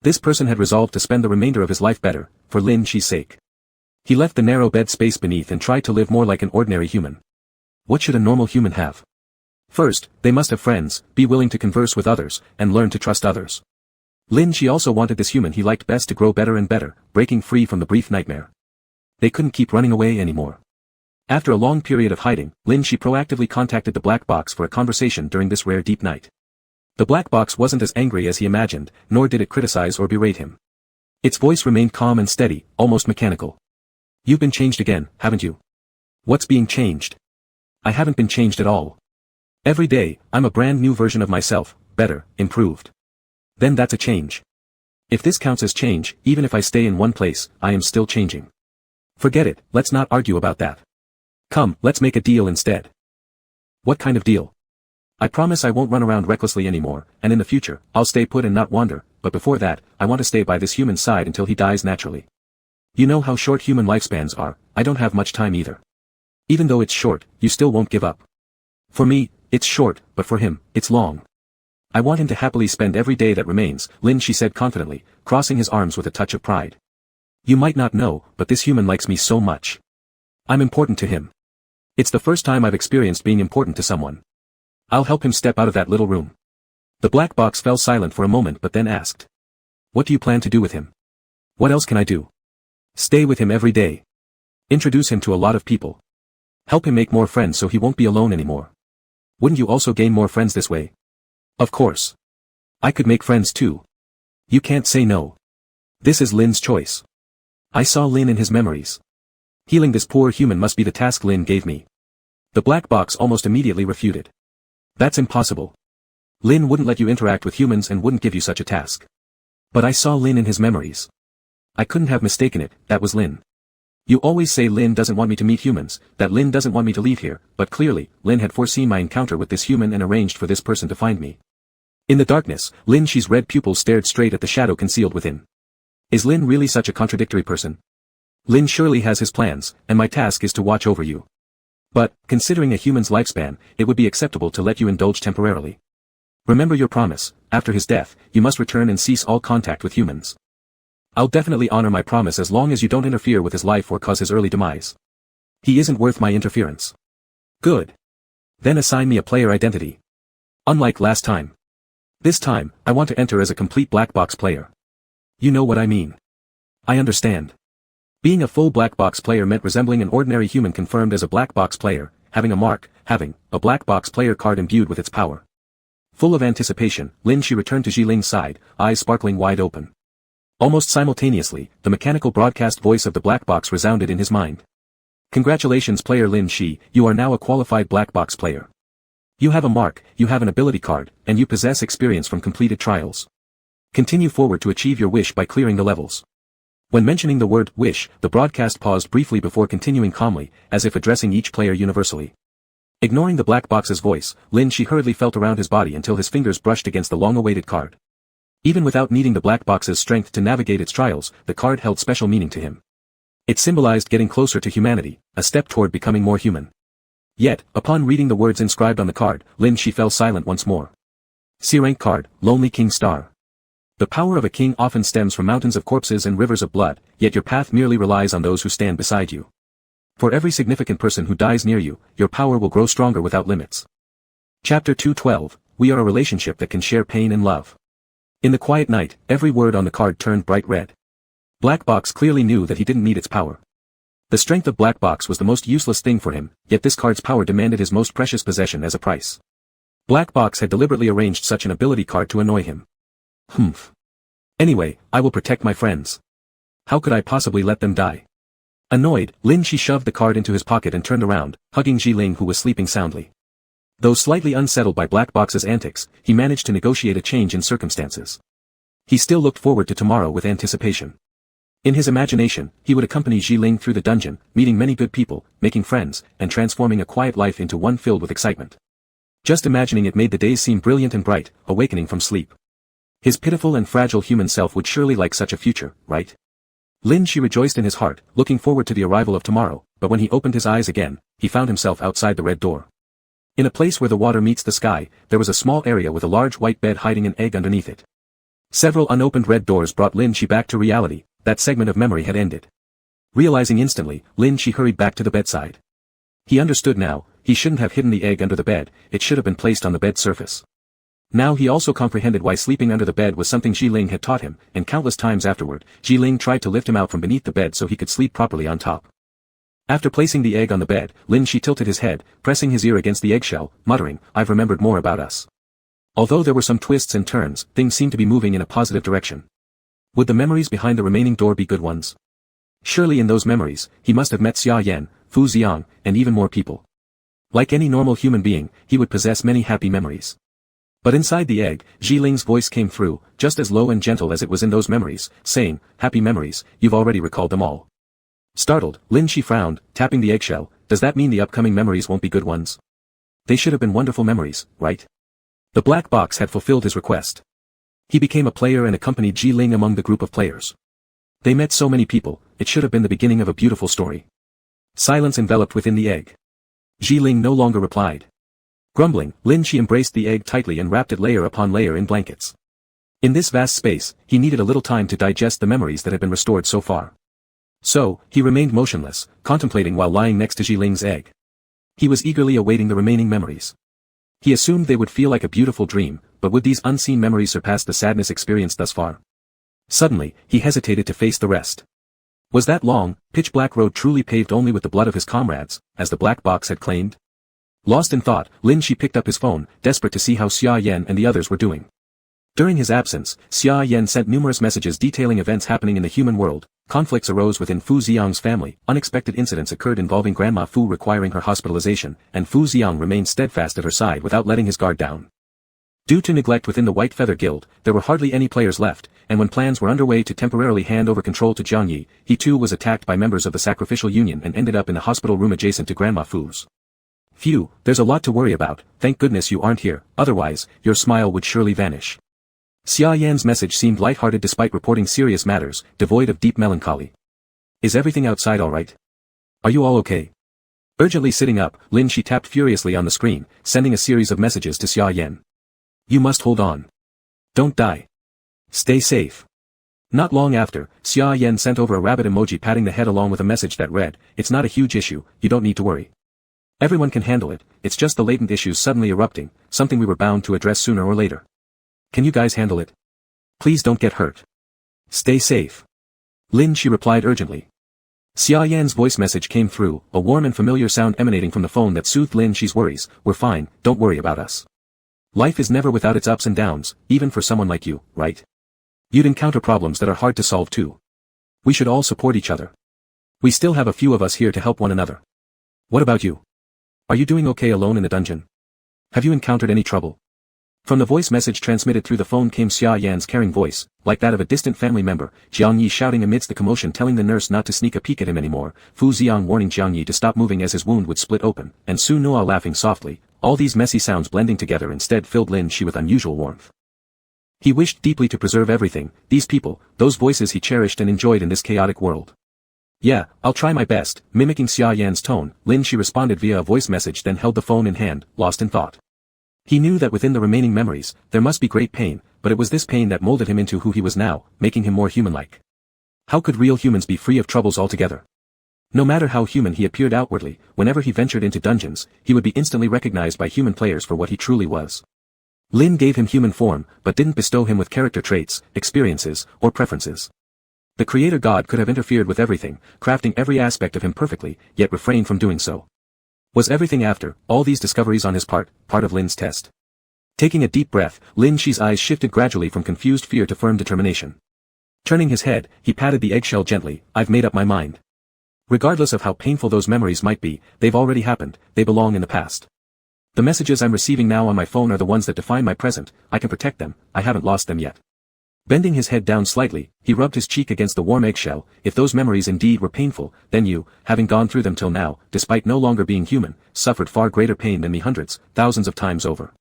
[SPEAKER 1] This person had resolved to spend the remainder of his life better, for Lin Shi's sake. He left the narrow bed space beneath and tried to live more like an ordinary human. What should a normal human have? First, they must have friends, be willing to converse with others, and learn to trust others. Lin Shi also wanted this human he liked best to grow better and better, breaking free from the brief nightmare. They couldn't keep running away anymore. After a long period of hiding, Lin Shi proactively contacted the black box for a conversation during this rare deep night. The black box wasn't as angry as he imagined, nor did it criticize or berate him. Its voice remained calm and steady, almost mechanical. You've been changed again, haven't you? What's being changed? I haven't been changed at all. Every day, I'm a brand new version of myself, better, improved. Then that's a change. If this counts as change, even if I stay in one place, I am still changing. Forget it, let's not argue about that. Come, let's make a deal instead. What kind of deal? I promise I won't run around recklessly anymore, and in the future, I'll stay put and not wander, but before that, I want to stay by this human's side until he dies naturally. You know how short human lifespans are, I don't have much time either. Even though it's short, you still won't give up. For me, it's short, but for him, it's long. I want him to happily spend every day that remains, Lin Shi said confidently, crossing his arms with a touch of pride. You might not know, but this human likes me so much. I'm important to him. It's the first time I've experienced being important to someone. I'll help him step out of that little room. The black box fell silent for a moment but then asked. What do you plan to do with him? What else can I do? Stay with him every day. Introduce him to a lot of people. Help him make more friends so he won't be alone anymore. Wouldn't you also gain more friends this way? Of course. I could make friends too. You can't say no. This is Lin's choice. I saw Lin in his memories. Healing this poor human must be the task Lin gave me. The black box almost immediately refuted. That's impossible. Lin wouldn't let you interact with humans and wouldn't give you such a task. But I saw Lin in his memories. I couldn't have mistaken it, that was Lin. You always say Lin doesn't want me to meet humans, that Lin doesn't want me to leave here, but clearly, Lin had foreseen my encounter with this human and arranged for this person to find me. In the darkness, Lin Shi's red pupils stared straight at the shadow concealed within. Is Lin really such a contradictory person? Lin surely has his plans, and my task is to watch over you. But, considering a human's lifespan, it would be acceptable to let you indulge temporarily. Remember your promise, after his death, you must return and cease all contact with humans. I'll definitely honor my promise as long as you don't interfere with his life or cause his early demise. He isn't worth my interference. Good. Then assign me a player identity. Unlike last time. This time, I want to enter as a complete black box player. You know what I mean. I understand. Being a full black box player meant resembling an ordinary human confirmed as a black box player, having a black box player card imbued with its power. Full of anticipation, Lin Shi returned to Jiling's side, eyes sparkling wide open. Almost simultaneously, the mechanical broadcast voice of the black box resounded in his mind. Congratulations player Lin Shi, you are now a qualified black box player. You have a mark, you have an ability card, and you possess experience from completed trials. Continue forward to achieve your wish by clearing the levels. When mentioning the word wish, the broadcast paused briefly before continuing calmly, as if addressing each player universally. Ignoring the black box's voice, Lin Shi hurriedly felt around his body until his fingers brushed against the long-awaited card. Even without needing the black box's strength to navigate its trials, the card held special meaning to him. It symbolized getting closer to humanity, a step toward becoming more human. Yet, upon reading the words inscribed on the card, Lin Shi fell silent once more. C-rank card, Lonely King Star. The power of a king often stems from mountains of corpses and rivers of blood, yet your path merely relies on those who stand beside you. For every significant person who dies near you, your power will grow stronger without limits. Chapter 212, We are a relationship that can share pain and love. In the quiet night, every word on the card turned bright red. Black Box clearly knew that he didn't need its power. The strength of Black Box was the most useless thing for him, yet this card's power demanded his most precious possession as a price. Black Box had deliberately arranged such an ability card to annoy him. Humph. Anyway, I will protect my friends. How could I possibly let them die? Annoyed, Lin Shi shoved the card into his pocket and turned around, hugging Ji Ling who was sleeping soundly. Though slightly unsettled by Black Box's antics, he managed to negotiate a change in circumstances. He still looked forward to tomorrow with anticipation. In his imagination, he would accompany Ji Ling through the dungeon, meeting many good people, making friends, and transforming a quiet life into one filled with excitement. Just imagining it made the days seem brilliant and bright, awakening from sleep. His pitiful and fragile human self would surely like such a future, right? Lin Shi rejoiced in his heart, looking forward to the arrival of tomorrow, but when he opened his eyes again, he found himself outside the red door. In a place where the water meets the sky, there was a small area with a large white bed hiding an egg underneath it. Several unopened red doors brought Lin Shi back to reality, that segment of memory had ended. Realizing instantly, Lin Shi hurried back to the bedside. He understood now, he shouldn't have hidden the egg under the bed, it should have been placed on the bed surface. Now he also comprehended why sleeping under the bed was something Ji Ling had taught him, and countless times afterward, Ji Ling tried to lift him out from beneath the bed so he could sleep properly on top. After placing the egg on the bed, Lin Shi tilted his head, pressing his ear against the eggshell, muttering, I've remembered more about us. Although there were some twists and turns, things seemed to be moving in a positive direction. Would the memories behind the remaining door be good ones? Surely in those memories, he must have met Xia Yan, Fu Xiang, and even more people. Like any normal human being, he would possess many happy memories. But inside the egg, Ji Ling's voice came through, just as low and gentle as it was in those memories, saying, Happy memories, you've already recalled them all. Startled, Lin Shi frowned, tapping the eggshell, does that mean the upcoming memories won't be good ones? They should have been wonderful memories, right? The Black Box had fulfilled his request. He became a player and accompanied Ji Ling among the group of players. They met so many people, it should have been the beginning of a beautiful story. Silence enveloped within the egg. Ji Ling no longer replied. Grumbling, Lin Shi embraced the egg tightly and wrapped it layer upon layer in blankets. In this vast space, he needed a little time to digest the memories that had been restored so far. So, he remained motionless, contemplating while lying next to Ji Ling's egg. He was eagerly awaiting the remaining memories. He assumed they would feel like a beautiful dream, but would these unseen memories surpass the sadness experienced thus far? Suddenly, he hesitated to face the rest. Was that long, pitch-black road truly paved only with the blood of his comrades, as the Black Box had claimed? Lost in thought, Lin Shi picked up his phone, desperate to see how Xia Yan and the others were doing. During his absence, Xia Yan sent numerous messages detailing events happening in the human world. Conflicts arose within Fu Xiang's family, unexpected incidents occurred involving Grandma Fu requiring her hospitalization, and Fu Xiang remained steadfast at her side without letting his guard down. Due to neglect within the White Feather Guild, there were hardly any players left, and when plans were underway to temporarily hand over control to Jiang Yi, he too was attacked by members of the Sacrificial Union and ended up in a hospital room adjacent to Grandma Fu's. Phew, there's a lot to worry about, thank goodness you aren't here, otherwise, your smile would surely vanish. Xia Yan's message seemed lighthearted despite reporting serious matters, devoid of deep melancholy. Is everything outside alright? Are you all okay? Urgently sitting up, Lin Shi tapped furiously on the screen, sending a series of messages to Xia Yan. You must hold on. Don't die. Stay safe. Not long after, Xia Yan sent over a rabbit emoji patting the head along with a message that read, It's not a huge issue, you don't need to worry. Everyone can handle it, it's just the latent issues suddenly erupting, something we were bound to address sooner or later. Can you guys handle it? Please don't get hurt. Stay safe. Lin Shi replied urgently. Xia Yan's voice message came through, a warm and familiar sound emanating from the phone that soothed Lin Shi's worries. We're fine, don't worry about us. Life is never without its ups and downs, even for someone like you, right? You'd encounter problems that are hard to solve too. We should all support each other. We still have a few of us here to help one another. What about you? Are you doing okay alone in the dungeon? Have you encountered any trouble? From the voice message transmitted through the phone came Xia Yan's caring voice, like that of a distant family member, Jiang Yi shouting amidst the commotion telling the nurse not to sneak a peek at him anymore, Fu Xiang warning Jiang Yi to stop moving as his wound would split open, and Su Noa laughing softly. All these messy sounds blending together instead filled Lin Shi with unusual warmth. He wished deeply to preserve everything, these people, those voices he cherished and enjoyed in this chaotic world. Yeah, I'll try my best, mimicking Xia Yan's tone. Lin Shi responded via a voice message, then held the phone in hand, lost in thought. He knew that within the remaining memories, there must be great pain, but it was this pain that molded him into who he was now, making him more human-like. How could real humans be free of troubles altogether? No matter how human he appeared outwardly, whenever he ventured into dungeons, he would be instantly recognized by human players for what he truly was. Lin gave him human form, but didn't bestow him with character traits, experiences, or preferences. The creator god could have interfered with everything, crafting every aspect of him perfectly, yet refrained from doing so. Was everything after all these discoveries on his part of Lin's test? Taking a deep breath, Lin Shi's eyes shifted gradually from confused fear to firm determination. Turning his head, he patted the eggshell gently. I've made up my mind. Regardless of how painful those memories might be, they've already happened, they belong in the past. The messages I'm receiving now on my phone are the ones that define my present. I can protect them, I haven't lost them yet. Bending his head down slightly, he rubbed his cheek against the warm eggshell. If those memories indeed were painful, then you, having gone through them till now, despite no longer being human, suffered far greater pain than me hundreds, thousands of times over.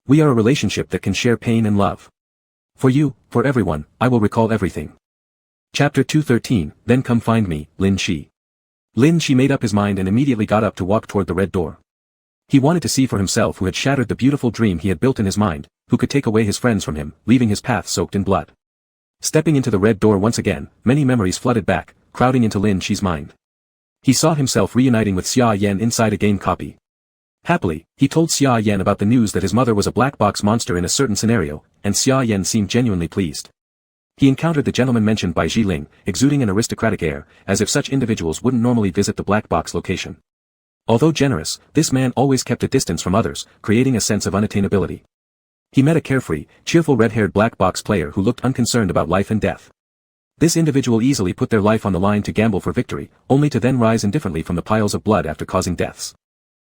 [SPEAKER 1] We are a relationship that can share pain and love. For you, for everyone, I will recall everything. Chapter 213, Then Come Find Me, Lin Shi. Lin Shi made up his mind and immediately got up to walk toward the red door. He wanted to see for himself who had shattered the beautiful dream he had built in his mind, who could take away his friends from him, leaving his path soaked in blood. Stepping into the red door once again, many memories flooded back, crowding into Lin Shi's mind. He saw himself reuniting with Xia Yan inside a game copy. Happily, he told Xia Yan about the news that his mother was a black box monster in a certain scenario, and Xia Yan seemed genuinely pleased. He encountered the gentleman mentioned by Ji Ling, exuding an aristocratic air, as if such individuals wouldn't normally visit the black box location. Although generous, this man always kept a distance from others, creating a sense of unattainability. He met a carefree, cheerful red-haired black box player who looked unconcerned about life and death. This individual easily put their life on the line to gamble for victory, only to then rise indifferently from the piles of blood after causing deaths.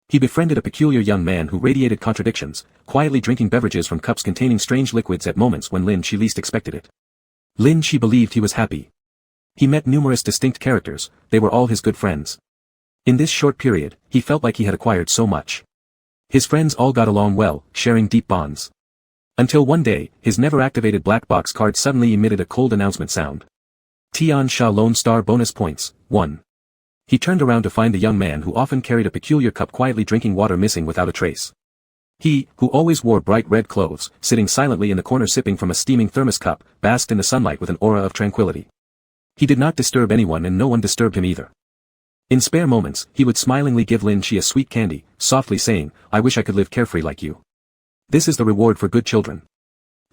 [SPEAKER 1] He befriended a peculiar young man who radiated contradictions, quietly drinking beverages from cups containing strange liquids at moments when Lin Shi least expected it. Lin Shi believed he was happy. He met numerous distinct characters, they were all his good friends. In this short period, he felt like he had acquired so much. His friends all got along well, sharing deep bonds. Until one day, his never-activated black box card suddenly emitted a cold announcement sound. Tian Sha Lone Star Bonus Points, 1. He turned around to find the young man who often carried a peculiar cup quietly drinking water missing without a trace. He, who always wore bright red clothes, sitting silently in the corner sipping from a steaming thermos cup, basked in the sunlight with an aura of tranquility. He did not disturb anyone and no one disturbed him either. In spare moments, he would smilingly give Lin Shi a sweet candy, softly saying, I wish I could live carefree like you. This is the reward for good children.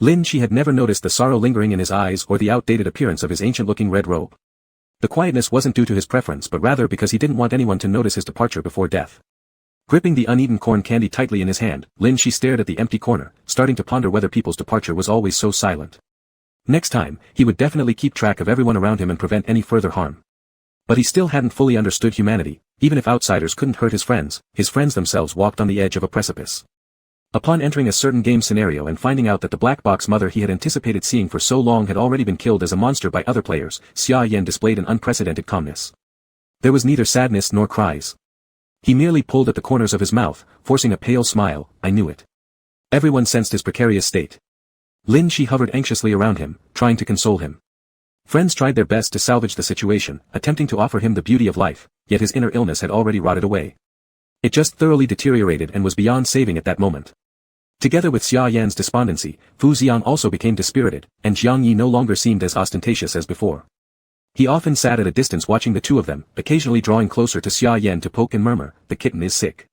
[SPEAKER 1] Lin Shi had never noticed the sorrow lingering in his eyes or the outdated appearance of his ancient-looking red robe. The quietness wasn't due to his preference but rather because he didn't want anyone to notice his departure before death. Gripping the uneaten corn candy tightly in his hand, Lin Shi stared at the empty corner, starting to ponder whether people's departure was always so silent. Next time, he would definitely keep track of everyone around him and prevent any further harm. But he still hadn't fully understood humanity. Even if outsiders couldn't hurt his friends themselves walked on the edge of a precipice. Upon entering a certain game scenario and finding out that the black box mother he had anticipated seeing for so long had already been killed as a monster by other players, Xia Yan displayed an unprecedented calmness. There was neither sadness nor cries. He merely pulled at the corners of his mouth, forcing a pale smile. I knew it. Everyone sensed his precarious state. Lin Shi hovered anxiously around him, trying to console him. Friends tried their best to salvage the situation, attempting to offer him the beauty of life, yet his inner illness had already rotted away. It just thoroughly deteriorated and was beyond saving at that moment. Together with Xia Yan's despondency, Fu Xiang also became dispirited, and Jiang Yi no longer seemed as ostentatious as before. He often sat at a distance watching the two of them, occasionally drawing closer to Xia Yan to poke and murmur, the kitten is sick.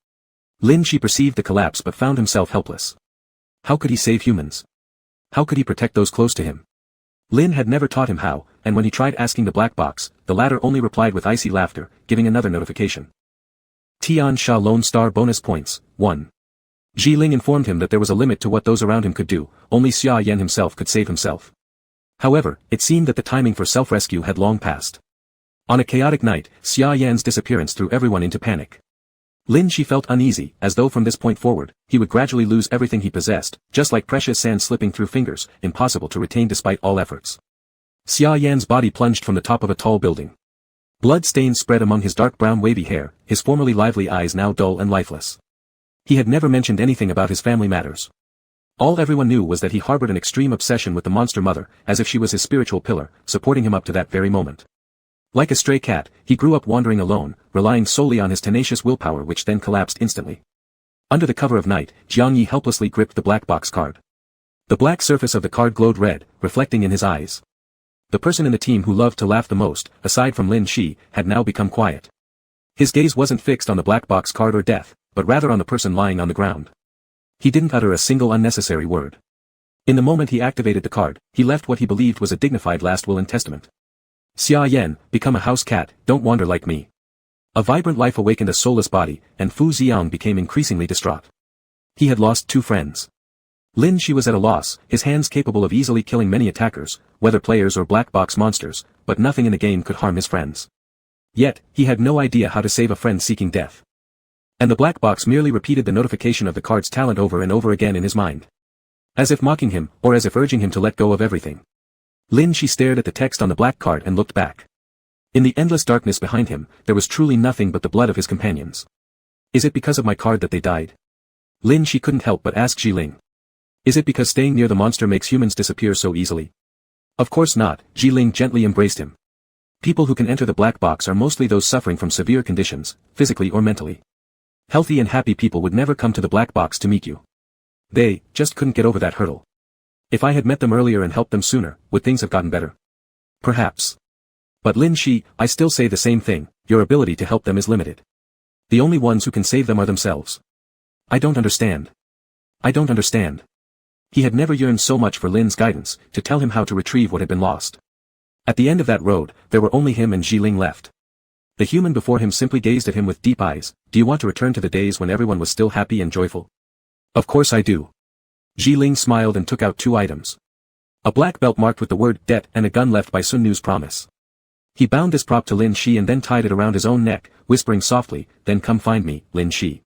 [SPEAKER 1] Lin Shi perceived the collapse but found himself helpless. How could he save humans? How could he protect those close to him? Lin had never taught him how, and when he tried asking the black box, the latter only replied with icy laughter, giving another notification. Tian Sha Lone Star Bonus Points, 1. Ji Ling informed him that there was a limit to what those around him could do, only Xia Yan himself could save himself. However, it seemed that the timing for self-rescue had long passed. On a chaotic night, Xia Yan's disappearance threw everyone into panic. Lin Shi felt uneasy, as though from this point forward, he would gradually lose everything he possessed, just like precious sand slipping through fingers, impossible to retain despite all efforts. Xia Yan's body plunged from the top of a tall building. Blood stains spread among his dark brown wavy hair, his formerly lively eyes now dull and lifeless. He had never mentioned anything about his family matters. All everyone knew was that he harbored an extreme obsession with the monster mother, as if she was his spiritual pillar, supporting him up to that very moment. Like a stray cat, he grew up wandering alone, relying solely on his tenacious willpower which then collapsed instantly. Under the cover of night, Jiang Yi helplessly gripped the black box card. The black surface of the card glowed red, reflecting in his eyes. The person in the team who loved to laugh the most, aside from Lin Shi, had now become quiet. His gaze wasn't fixed on the black box card or death, but rather on the person lying on the ground. He didn't utter a single unnecessary word. In the moment he activated the card, he left what he believed was a dignified last will and testament. Xia Yan, become a house cat, don't wander like me. A vibrant life awakened a soulless body, and Fu Xiang became increasingly distraught. He had lost 2 friends. Lin Shi was at a loss, his hands capable of easily killing many attackers, whether players or black box monsters, but nothing in the game could harm his friends. Yet, he had no idea how to save a friend seeking death. And the black box merely repeated the notification of the card's talent over and over again in his mind. As if mocking him, or as if urging him to let go of everything. Lin Shi stared at the text on the black card and looked back. In the endless darkness behind him, there was truly nothing but the blood of his companions. Is it because of my card that they died? Lin Shi couldn't help but ask Jiling. Is it because staying near the monster makes humans disappear so easily? Of course not, Jiling gently embraced him. People who can enter the black box are mostly those suffering from severe conditions, physically or mentally. Healthy and happy people would never come to the black box to meet you. They just couldn't get over that hurdle. If I had met them earlier and helped them sooner, would things have gotten better? Perhaps. But Lin Shi, I still say the same thing, your ability to help them is limited. The only ones who can save them are themselves. I don't understand. I don't understand. He had never yearned so much for Lin's guidance, to tell him how to retrieve what had been lost. At the end of that road, there were only him and Jiling left. The human before him simply gazed at him with deep eyes. Do you want to return to the days when everyone was still happy and joyful? Of course I do. Jiling smiled and took out 2 items. A black belt marked with the word debt and a gun left by Sun Nu's promise. He bound this prop to Lin Shi and then tied it around his own neck, whispering softly, then come find me, Lin Shi.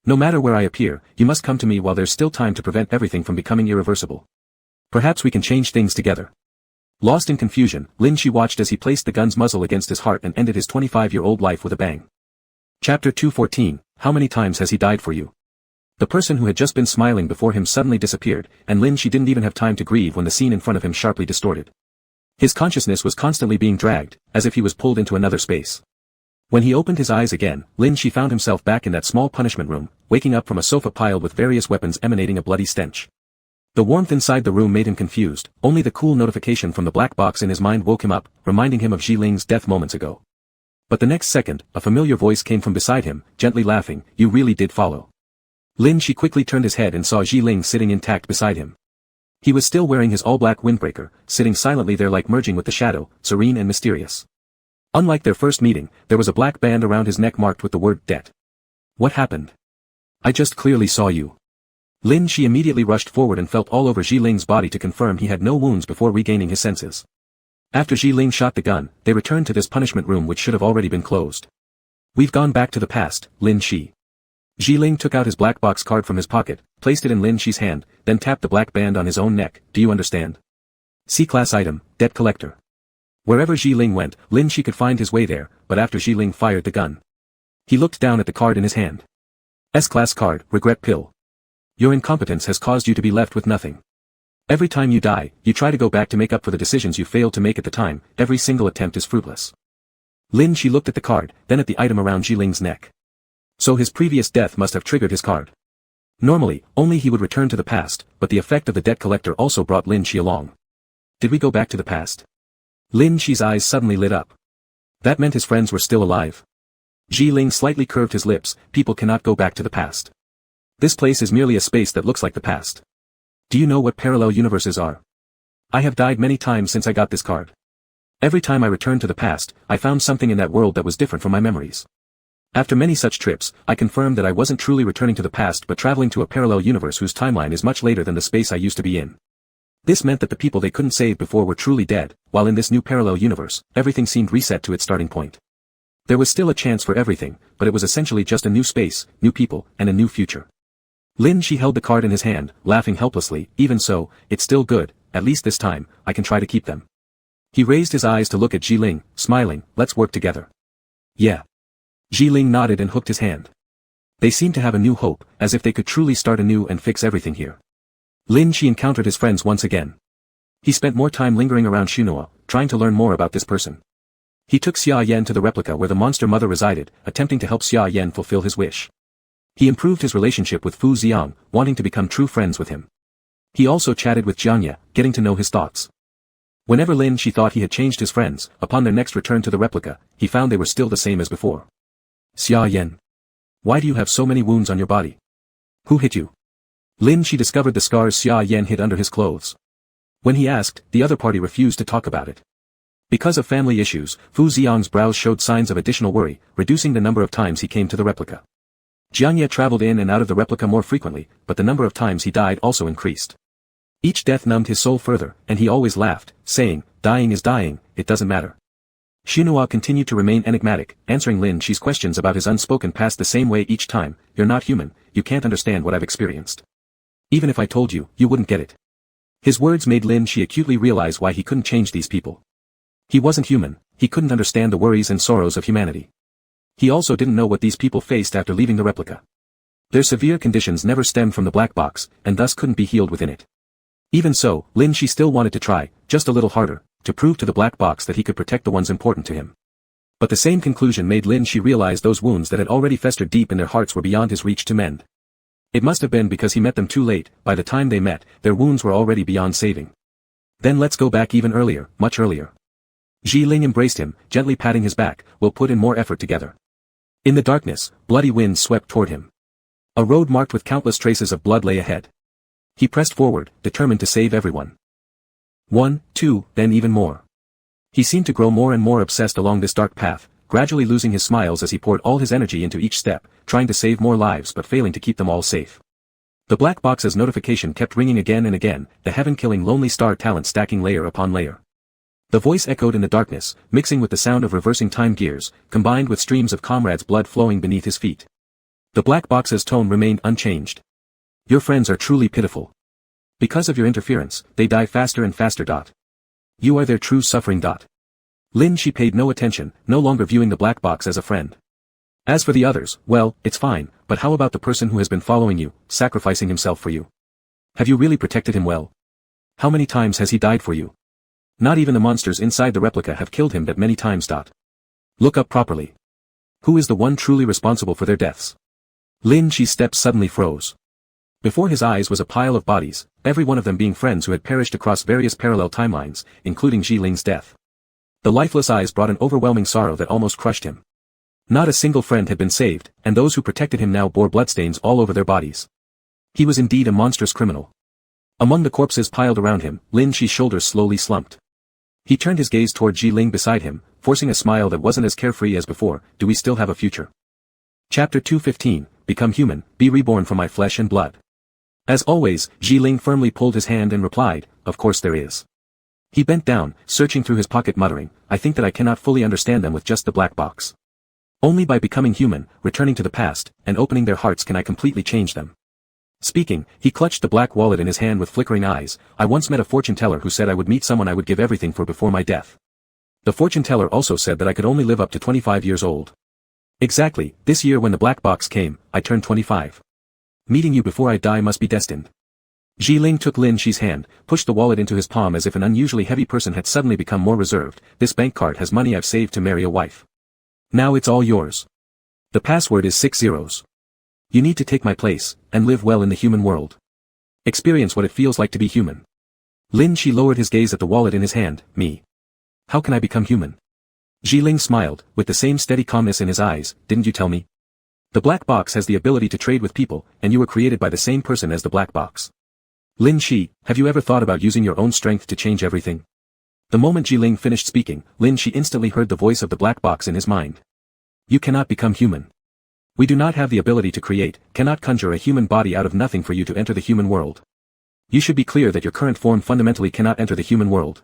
[SPEAKER 1] No matter where I appear, you must come to me while there's still time to prevent everything from becoming irreversible. Perhaps we can change things together. Lost in confusion, Lin Shi watched as he placed the gun's muzzle against his heart and ended his 25-year-old life with a bang. Chapter 214, How many times has he died for you? The person who had just been smiling before him suddenly disappeared, and Lin Shi didn't even have time to grieve when the scene in front of him sharply distorted. His consciousness was constantly being dragged, as if he was pulled into another space. When he opened his eyes again, Lin Shi found himself back in that small punishment room, waking up from a sofa piled with various weapons emanating a bloody stench. The warmth inside the room made him confused, only the cool notification from the black box in his mind woke him up, reminding him of Jiling's death moments ago. But the next second, a familiar voice came from beside him, gently laughing, you really did follow. Lin Shi quickly turned his head and saw Jiling sitting intact beside him. He was still wearing his all-black windbreaker, sitting silently there like merging with the shadow, serene and mysterious. Unlike their first meeting, there was a black band around his neck marked with the word debt. What happened? I just clearly saw you. Lin Shi immediately rushed forward and felt all over Jiling's body to confirm he had no wounds before regaining his senses. After Jiling shot the gun, they returned to this punishment room which should have already been closed. We've gone back to the past, Lin Shi. Jiling took out his black box card from his pocket, placed it in Lin Shi's hand, then tapped the black band on his own neck. Do you understand? C-class item, debt collector. Wherever Jiling went, Lin Shi could find his way there, but after Jiling fired the gun. He looked down at the card in his hand. S-class card, regret pill. Your incompetence has caused you to be left with nothing. Every time you die, you try to go back to make up for the decisions you failed to make at the time, every single attempt is fruitless. Lin Shi looked at the card, then at the item around Jiling's neck. So his previous death must have triggered his card. Normally, only he would return to the past, but the effect of the debt collector also brought Lin Shi along. Did we go back to the past? Lin Shi's eyes suddenly lit up. That meant his friends were still alive. Jiling slightly curved his lips, people cannot go back to the past. This place is merely a space that looks like the past. Do you know what parallel universes are? I have died many times since I got this card. Every time I returned to the past, I found something in that world that was different from my memories. After many such trips, I confirmed that I wasn't truly returning to the past but traveling to a parallel universe whose timeline is much later than the space I used to be in. This meant that the people they couldn't save before were truly dead, while in this new parallel universe, everything seemed reset to its starting point. There was still a chance for everything, but it was essentially just a new space, new people, and a new future. Lin Shi held the card in his hand, laughing helplessly. Even so, it's still good, at least this time, I can try to keep them. He raised his eyes to look at Jiling, smiling, let's work together. Yeah. Jiling nodded and hooked his hand. They seemed to have a new hope, as if they could truly start anew and fix everything here. Lin Shi encountered his friends once again. He spent more time lingering around Shunoa, trying to learn more about this person. He took Xia Yan to the replica where the monster mother resided, attempting to help Xia Yan fulfill his wish. He improved his relationship with Fu Xiang, wanting to become true friends with him. He also chatted with Jiangya, getting to know his thoughts. Whenever Lin Shi thought he had changed his friends, upon their next return to the replica, he found they were still the same as before. Xia Yan. Why do you have so many wounds on your body? Who hit you? Lin Shi discovered the scars Xia Yan hid under his clothes. When he asked, the other party refused to talk about it. Because of family issues, Fu Xiang's brows showed signs of additional worry, reducing the number of times he came to the replica. Jiangya traveled in and out of the replica more frequently, but the number of times he died also increased. Each death numbed his soul further, and he always laughed, saying, dying is dying, it doesn't matter. Xinhua continued to remain enigmatic, answering Lin Shi's questions about his unspoken past the same way each time. You're not human, you can't understand what I've experienced. Even if I told you, you wouldn't get it. His words made Lin Shi acutely realize why he couldn't change these people. He wasn't human, he couldn't understand the worries and sorrows of humanity. He also didn't know what these people faced after leaving the replica. Their severe conditions never stemmed from the black box, and thus couldn't be healed within it. Even so, Lin Shi still wanted to try, just a little harder, to prove to the black box that he could protect the ones important to him. But the same conclusion made Lin Shi realize those wounds that had already festered deep in their hearts were beyond his reach to mend. It must have been because he met them too late. By the time they met, their wounds were already beyond saving. Then let's go back even earlier, much earlier. Ji Ling embraced him, gently patting his back. We'll put in more effort together. In the darkness, bloody winds swept toward him. A road marked with countless traces of blood lay ahead. He pressed forward, determined to save everyone. 1, 2, then even more. He seemed to grow more and more obsessed along this dark path, gradually losing his smiles as he poured all his energy into each step, trying to save more lives but failing to keep them all safe. The black box's notification kept ringing again and again, the heaven-killing lonely star talent stacking layer upon layer. The voice echoed in the darkness, mixing with the sound of reversing time gears, combined with streams of comrades' blood flowing beneath his feet. The black box's tone remained unchanged. Your friends are truly pitiful. Because of your interference, they die faster and faster. You are their true suffering. Lin Shi paid no attention, no longer viewing the black box as a friend. As for the others, well, it's fine, but how about the person who has been following you, sacrificing himself for you? Have you really protected him well? How many times has he died for you? Not even the monsters inside the replica have killed him that many times. Look up properly. Who is the one truly responsible for their deaths? Lin Shi's steps suddenly froze. Before his eyes was a pile of bodies, every one of them being friends who had perished across various parallel timelines, including Ji Ling's death. The lifeless eyes brought an overwhelming sorrow that almost crushed him. Not a single friend had been saved, and those who protected him now bore bloodstains all over their bodies. He was indeed a monstrous criminal. Among the corpses piled around him, Lin Shi's shoulders slowly slumped. He turned his gaze toward Ji Ling beside him, forcing a smile that wasn't as carefree as before. Do we still have a future? Chapter 215, Become Human, Be Reborn from My Flesh and Blood. As always, Ji Ling firmly pulled his hand and replied, of course there is. He bent down, searching through his pocket muttering, I think that I cannot fully understand them with just the black box. Only by becoming human, returning to the past, and opening their hearts can I completely change them. Speaking, he clutched the black wallet in his hand with flickering eyes. I once met a fortune teller who said I would meet someone I would give everything for before my death. The fortune teller also said that I could only live up to 25 years old. Exactly, this year when the black box came, I turned 25. Meeting you before I die must be destined. Ji Ling took Lin Shi's hand, pushed the wallet into his palm as if an unusually heavy person had suddenly become more reserved. This bank card has money I've saved to marry a wife. Now it's all yours. The password is 6 zeros. You need to take my place, and live well in the human world. Experience what it feels like to be human. Lin Shi lowered his gaze at the wallet in his hand. Me. How can I become human? Ji Ling smiled, with the same steady calmness in his eyes. Didn't you tell me? The black box has the ability to trade with people, and you were created by the same person as the black box. Lin Shi, have you ever thought about using your own strength to change everything? The moment Ji Ling finished speaking, Lin Shi instantly heard the voice of the black box in his mind. You cannot become human. We do not have the ability to create, cannot conjure a human body out of nothing for you to enter the human world. You should be clear that your current form fundamentally cannot enter the human world.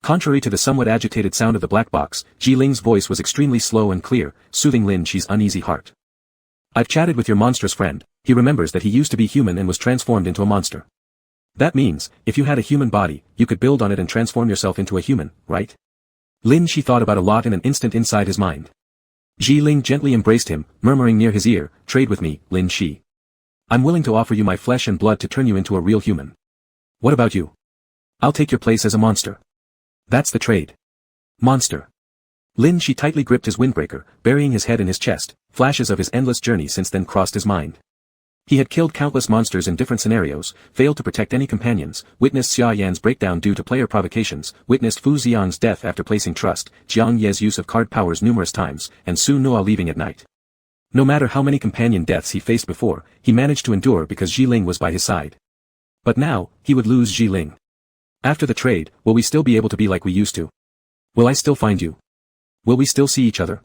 [SPEAKER 1] Contrary to the somewhat agitated sound of the black box, Ji Ling's voice was extremely slow and clear, soothing Lin Shi's uneasy heart. I've chatted with your monstrous friend. He remembers that he used to be human and was transformed into a monster. That means, if you had a human body, you could build on it and transform yourself into a human, right? Lin Shi thought about a lot in an instant inside his mind. Ji Ling gently embraced him, murmuring near his ear, trade with me, Lin Shi. I'm willing to offer you my flesh and blood to turn you into a real human. What about you? I'll take your place as a monster. That's the trade. Monster. Lin Shi tightly gripped his windbreaker, burying his head in his chest. Flashes of his endless journey since then crossed his mind. He had killed countless monsters in different scenarios, failed to protect any companions, witnessed Xia Yan's breakdown due to player provocations, witnessed Fu Xiang's death after placing trust, Jiang Ye's use of card powers numerous times, and Su Nuo leaving at night. No matter how many companion deaths he faced before, he managed to endure because Ji Ling was by his side. But now, he would lose Ji Ling. After the trade, will we still be able to be like we used to? Will I still find you? Will we still see each other?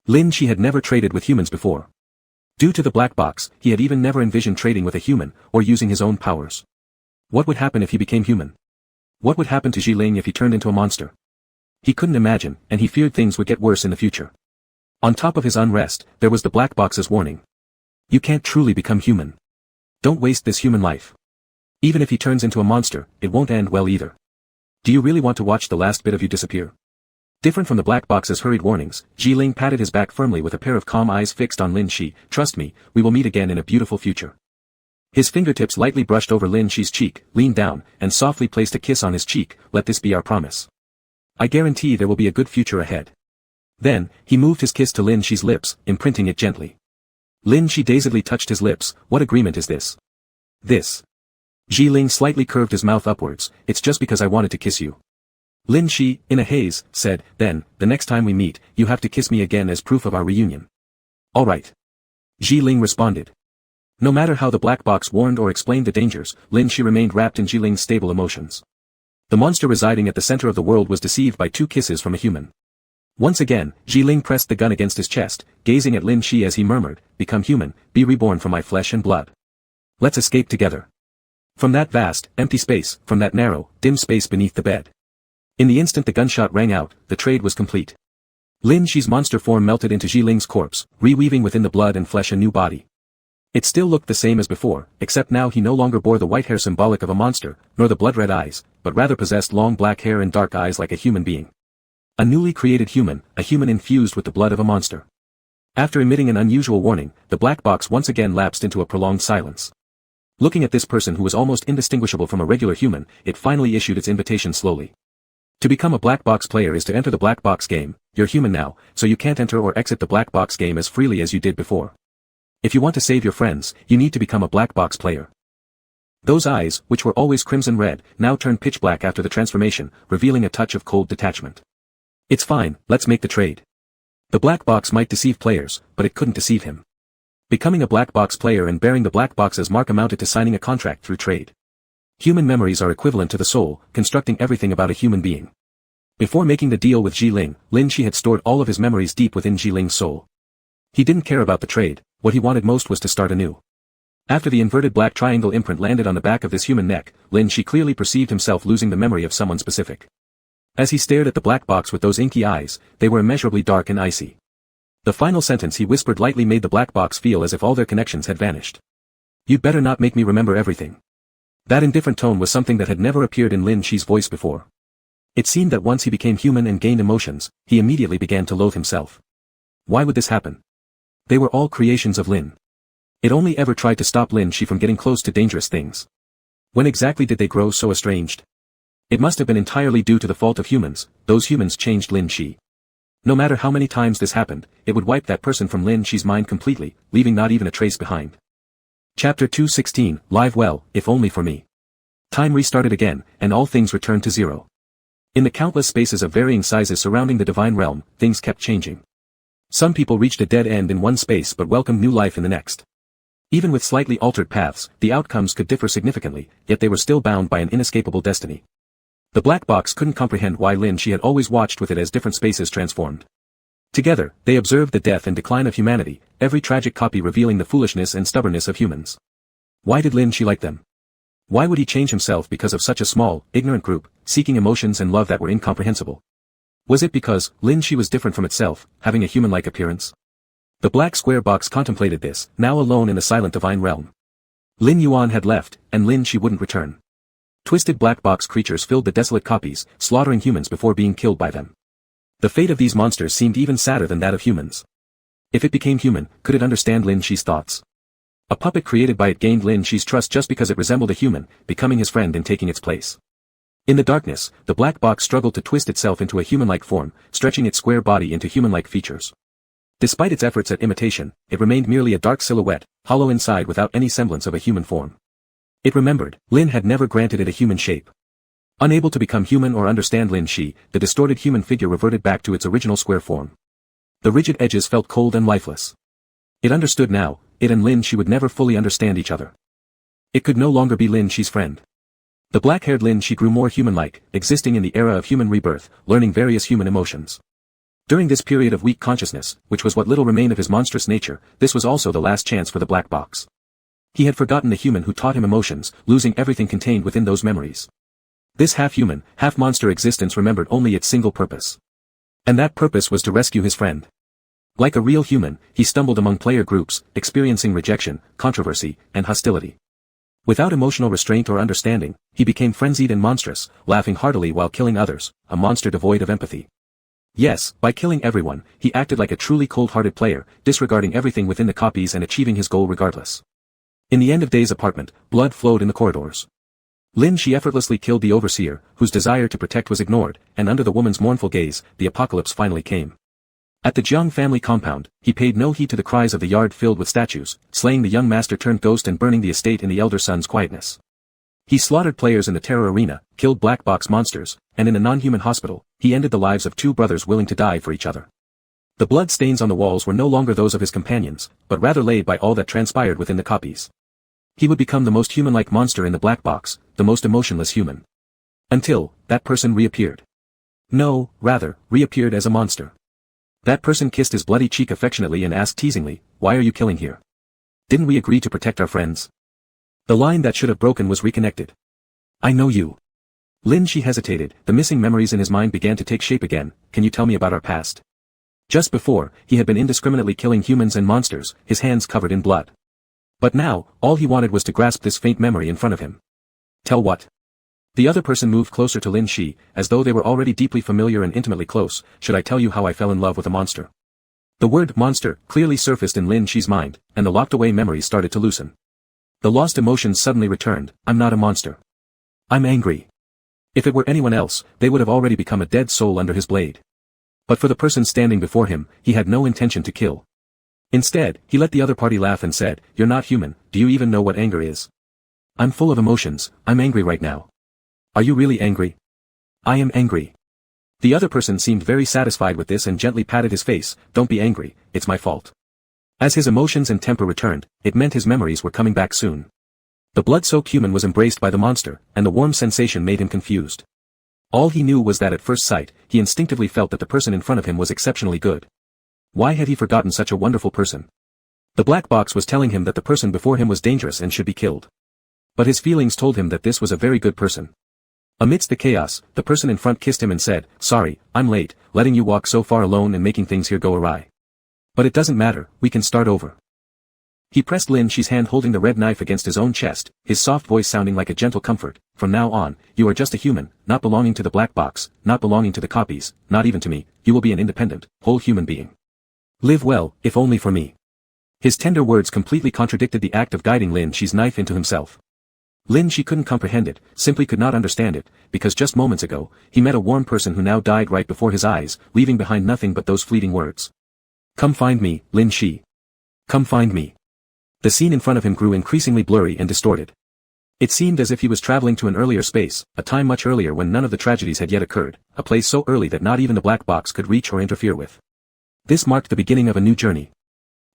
[SPEAKER 1] Lin Shi had never traded with humans before. Due to the black box, he had even never envisioned trading with a human, or using his own powers. What would happen if he became human? What would happen to Ji Ling if he turned into a monster? He couldn't imagine, and he feared things would get worse in the future. On top of his unrest, there was the black box's warning. You can't truly become human. Don't waste this human life. Even if he turns into a monster, it won't end well either. Do you really want to watch the last bit of you disappear? Different from the black box's hurried warnings, Ji Ling patted his back firmly with a pair of calm eyes fixed on Lin Shi. Trust me, we will meet again in a beautiful future. His fingertips lightly brushed over Lin Shi's cheek, leaned down, and softly placed a kiss on his cheek. Let this be our promise. I guarantee there will be a good future ahead. Then, he moved his kiss to Lin Shi's lips, imprinting it gently. Lin Shi dazedly touched his lips. What agreement is this? This. Ji Ling slightly curved his mouth upwards. It's just because I wanted to kiss you. Lin Shi, in a haze, said, then, the next time we meet, you have to kiss me again as proof of our reunion. All right. Ji Ling responded. No matter how the black box warned or explained the dangers, Lin Shi remained wrapped in Ji Ling's stable emotions. The monster residing at the center of the world was deceived by 2 kisses from a human. Once again, Ji Ling pressed the gun against his chest, gazing at Lin Shi as he murmured, become human, be reborn from my flesh and blood. Let's escape together. From that vast, empty space, from that narrow, dim space beneath the bed. In the instant the gunshot rang out, the trade was complete. Lin Shi's monster form melted into Ji Ling's corpse, reweaving within the blood and flesh a new body. It still looked the same as before, except now he no longer bore the white hair symbolic of a monster, nor the blood-red eyes, but rather possessed long black hair and dark eyes like a human being. A newly created human, a human infused with the blood of a monster. After emitting an unusual warning, the black box once again lapsed into a prolonged silence. Looking at this person who was almost indistinguishable from a regular human, it finally issued its invitation slowly. To become a black box player is to enter the black box game. You're human now, so you can't enter or exit the black box game as freely as you did before. If you want to save your friends, you need to become a black box player. Those eyes, which were always crimson red, now turned pitch black after the transformation, revealing a touch of cold detachment. It's fine, let's make the trade. The black box might deceive players, but it couldn't deceive him. Becoming a black box player and bearing the black box's mark amounted to signing a contract through trade. Human memories are equivalent to the soul, constructing everything about a human being. Before making the deal with Ji Ling, Lin Shi had stored all of his memories deep within Ji Ling's soul. He didn't care about the trade, what he wanted most was to start anew. After the inverted black triangle imprint landed on the back of this human neck, Lin Shi clearly perceived himself losing the memory of someone specific. As he stared at the black box with those inky eyes, they were immeasurably dark and icy. The final sentence he whispered lightly made the black box feel as if all their connections had vanished. You'd better not make me remember everything. That indifferent tone was something that had never appeared in Lin Shi's voice before. It seemed that once he became human and gained emotions, he immediately began to loathe himself. Why would this happen? They were all creations of Lin. It only ever tried to stop Lin Shi from getting close to dangerous things. When exactly did they grow so estranged? It must have been entirely due to the fault of humans. Those humans changed Lin Shi. No matter how many times this happened, it would wipe that person from Lin Shi's mind completely, leaving not even a trace behind. Chapter 216, Live Well, If Only for Me. Time restarted again, and all things returned to zero. In the countless spaces of varying sizes surrounding the divine realm, things kept changing. Some people reached a dead end in one space but welcomed new life in the next. Even with slightly altered paths, the outcomes could differ significantly, yet they were still bound by an inescapable destiny. The black box couldn't comprehend why Lin Shi had always watched with it as different spaces transformed. Together, they observed the death and decline of humanity, every tragic copy revealing the foolishness and stubbornness of humans. Why did Lin Shi like them? Why would he change himself because of such a small, ignorant group, seeking emotions and love that were incomprehensible? Was it because Lin Shi was different from itself, having a human-like appearance? The black square box contemplated this, now alone in the silent divine realm. Lin Yuan had left, and Lin Shi wouldn't return. Twisted black box creatures filled the desolate copies, slaughtering humans before being killed by them. The fate of these monsters seemed even sadder than that of humans. If it became human, could it understand Lin Shi's thoughts? A puppet created by it gained Lin Shi's trust just because it resembled a human, becoming his friend and taking its place. In the darkness, the black box struggled to twist itself into a human-like form, stretching its square body into human-like features. Despite its efforts at imitation, it remained merely a dark silhouette, hollow inside without any semblance of a human form. It remembered, Lin had never granted it a human shape. Unable to become human or understand Lin Shi, the distorted human figure reverted back to its original square form. The rigid edges felt cold and lifeless. It understood now, it and Lin Shi would never fully understand each other. It could no longer be Lin Shi's friend. The black-haired Lin Shi grew more human-like, existing in the era of human rebirth, learning various human emotions. During this period of weak consciousness, which was what little remained of his monstrous nature, this was also the last chance for the black box. He had forgotten the human who taught him emotions, losing everything contained within those memories. This half-human, half-monster existence remembered only its single purpose. And that purpose was to rescue his friend. Like a real human, he stumbled among player groups, experiencing rejection, controversy, and hostility. Without emotional restraint or understanding, he became frenzied and monstrous, laughing heartily while killing others, a monster devoid of empathy. Yes, by killing everyone, he acted like a truly cold-hearted player, disregarding everything within the copies and achieving his goal regardless. In the end of Day's apartment, blood flowed in the corridors. Lin Shi effortlessly killed the overseer, whose desire to protect was ignored, and under the woman's mournful gaze, the apocalypse finally came. At the Jiang family compound, he paid no heed to the cries of the yard filled with statues, slaying the young master turned ghost and burning the estate in the elder son's quietness. He slaughtered players in the terror arena, killed black box monsters, and in a non-human hospital, he ended the lives of two brothers willing to die for each other. The blood stains on the walls were no longer those of his companions, but rather laid by all that transpired within the copies. He would become the most human-like monster in the black box, the most emotionless human. Until, that person reappeared. No, rather, reappeared as a monster. That person kissed his bloody cheek affectionately and asked teasingly, "Why are you killing here? Didn't we agree to protect our friends?" The line that should have broken was reconnected. "I know you." Lin Shi hesitated, the missing memories in his mind began to take shape again. "Can you tell me about our past?" Just before, he had been indiscriminately killing humans and monsters, his hands covered in blood. But now, all he wanted was to grasp this faint memory in front of him. "Tell what?" The other person moved closer to Lin Shi, as though they were already deeply familiar and intimately close. "Should I tell you how I fell in love with a monster?" The word monster clearly surfaced in Lin Shi's mind, and the locked-away memories started to loosen. The lost emotions suddenly returned. "I'm not a monster. I'm angry." If it were anyone else, they would have already become a dead soul under his blade. But for the person standing before him, he had no intention to kill. Instead, he let the other party laugh and said, "You're not human, do you even know what anger is?" "I'm full of emotions, I'm angry right now." "Are you really angry?" "I am angry." The other person seemed very satisfied with this and gently patted his face. "Don't be angry, it's my fault." As his emotions and temper returned, it meant his memories were coming back soon. The blood-soaked human was embraced by the monster, and the warm sensation made him confused. All he knew was that at first sight, he instinctively felt that the person in front of him was exceptionally good. Why had he forgotten such a wonderful person? The black box was telling him that the person before him was dangerous and should be killed. But his feelings told him that this was a very good person. Amidst the chaos, the person in front kissed him and said, "Sorry, I'm late, letting you walk so far alone and making things here go awry. But it doesn't matter, we can start over." He pressed Lin Shi's hand holding the red knife against his own chest, his soft voice sounding like a gentle comfort. "From now on, you are just a human, not belonging to the black box, not belonging to the copies, not even to me. You will be an independent, whole human being. Live well, if only for me." His tender words completely contradicted the act of guiding Lin Shi's knife into himself. Lin Shi couldn't comprehend it, simply could not understand it, because just moments ago, he met a warm person who now died right before his eyes, leaving behind nothing but those fleeting words. "Come find me, Lin Shi. Come find me." The scene in front of him grew increasingly blurry and distorted. It seemed as if he was traveling to an earlier space, a time much earlier when none of the tragedies had yet occurred, a place so early that not even the black box could reach or interfere with. This marked the beginning of a new journey.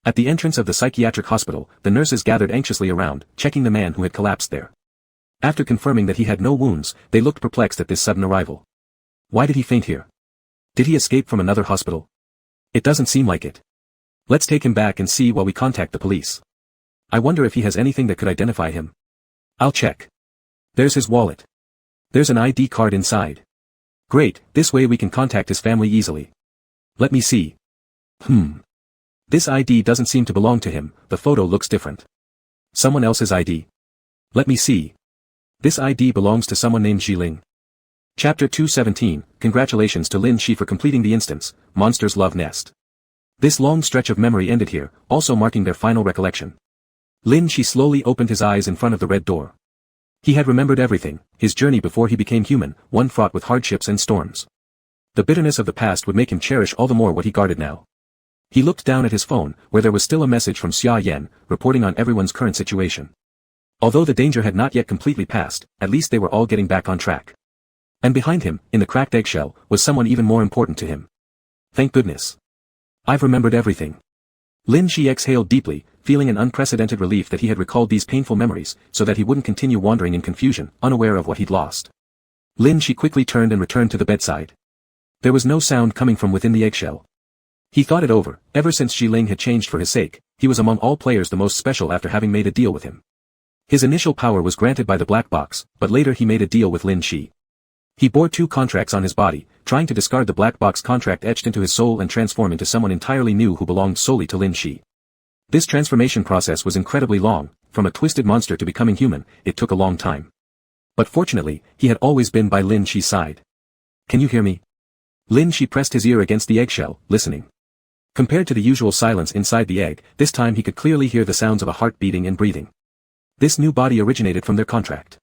[SPEAKER 1] At the entrance of the psychiatric hospital, the nurses gathered anxiously around, checking the man who had collapsed there. After confirming that he had no wounds, they looked perplexed at this sudden arrival. Why did he faint here? Did he escape from another hospital? It doesn't seem like it. Let's take him back and see while we contact the police. I wonder if he has anything that could identify him. I'll check. There's his wallet. There's an ID card inside. Great, this way we can contact his family easily. Let me see. This ID doesn't seem to belong to him, the photo looks different. Someone else's ID. Let me see. This ID belongs to someone named Jiling. Chapter 217, Congratulations to Lin Shi for completing the instance, Monsters Love Nest. This long stretch of memory ended here, also marking their final recollection. Lin Shi slowly opened his eyes in front of the red door. He had remembered everything, his journey before he became human, one fraught with hardships and storms. The bitterness of the past would make him cherish all the more what he guarded now. He looked down at his phone, where there was still a message from Xia Yan, reporting on everyone's current situation. Although the danger had not yet completely passed, at least they were all getting back on track. And behind him, in the cracked eggshell, was someone even more important to him. Thank goodness. I've remembered everything. Lin Shi exhaled deeply, feeling an unprecedented relief that he had recalled these painful memories, so that he wouldn't continue wandering in confusion, unaware of what he'd lost. Lin Shi quickly turned and returned to the bedside. There was no sound coming from within the eggshell. He thought it over. Ever since Ji Ling had changed for his sake, he was among all players the most special after having made a deal with him. His initial power was granted by the black box, but later he made a deal with Lin Shi. He bore 2 contracts on his body, trying to discard the black box contract etched into his soul and transform into someone entirely new who belonged solely to Lin Shi. This transformation process was incredibly long. From a twisted monster to becoming human, it took a long time. But fortunately, he had always been by Lin Shi's side. Can you hear me? Lin Shi pressed his ear against the eggshell, listening. Compared to the usual silence inside the egg, this time he could clearly hear the sounds of a heart beating and breathing. This new body originated from their contract.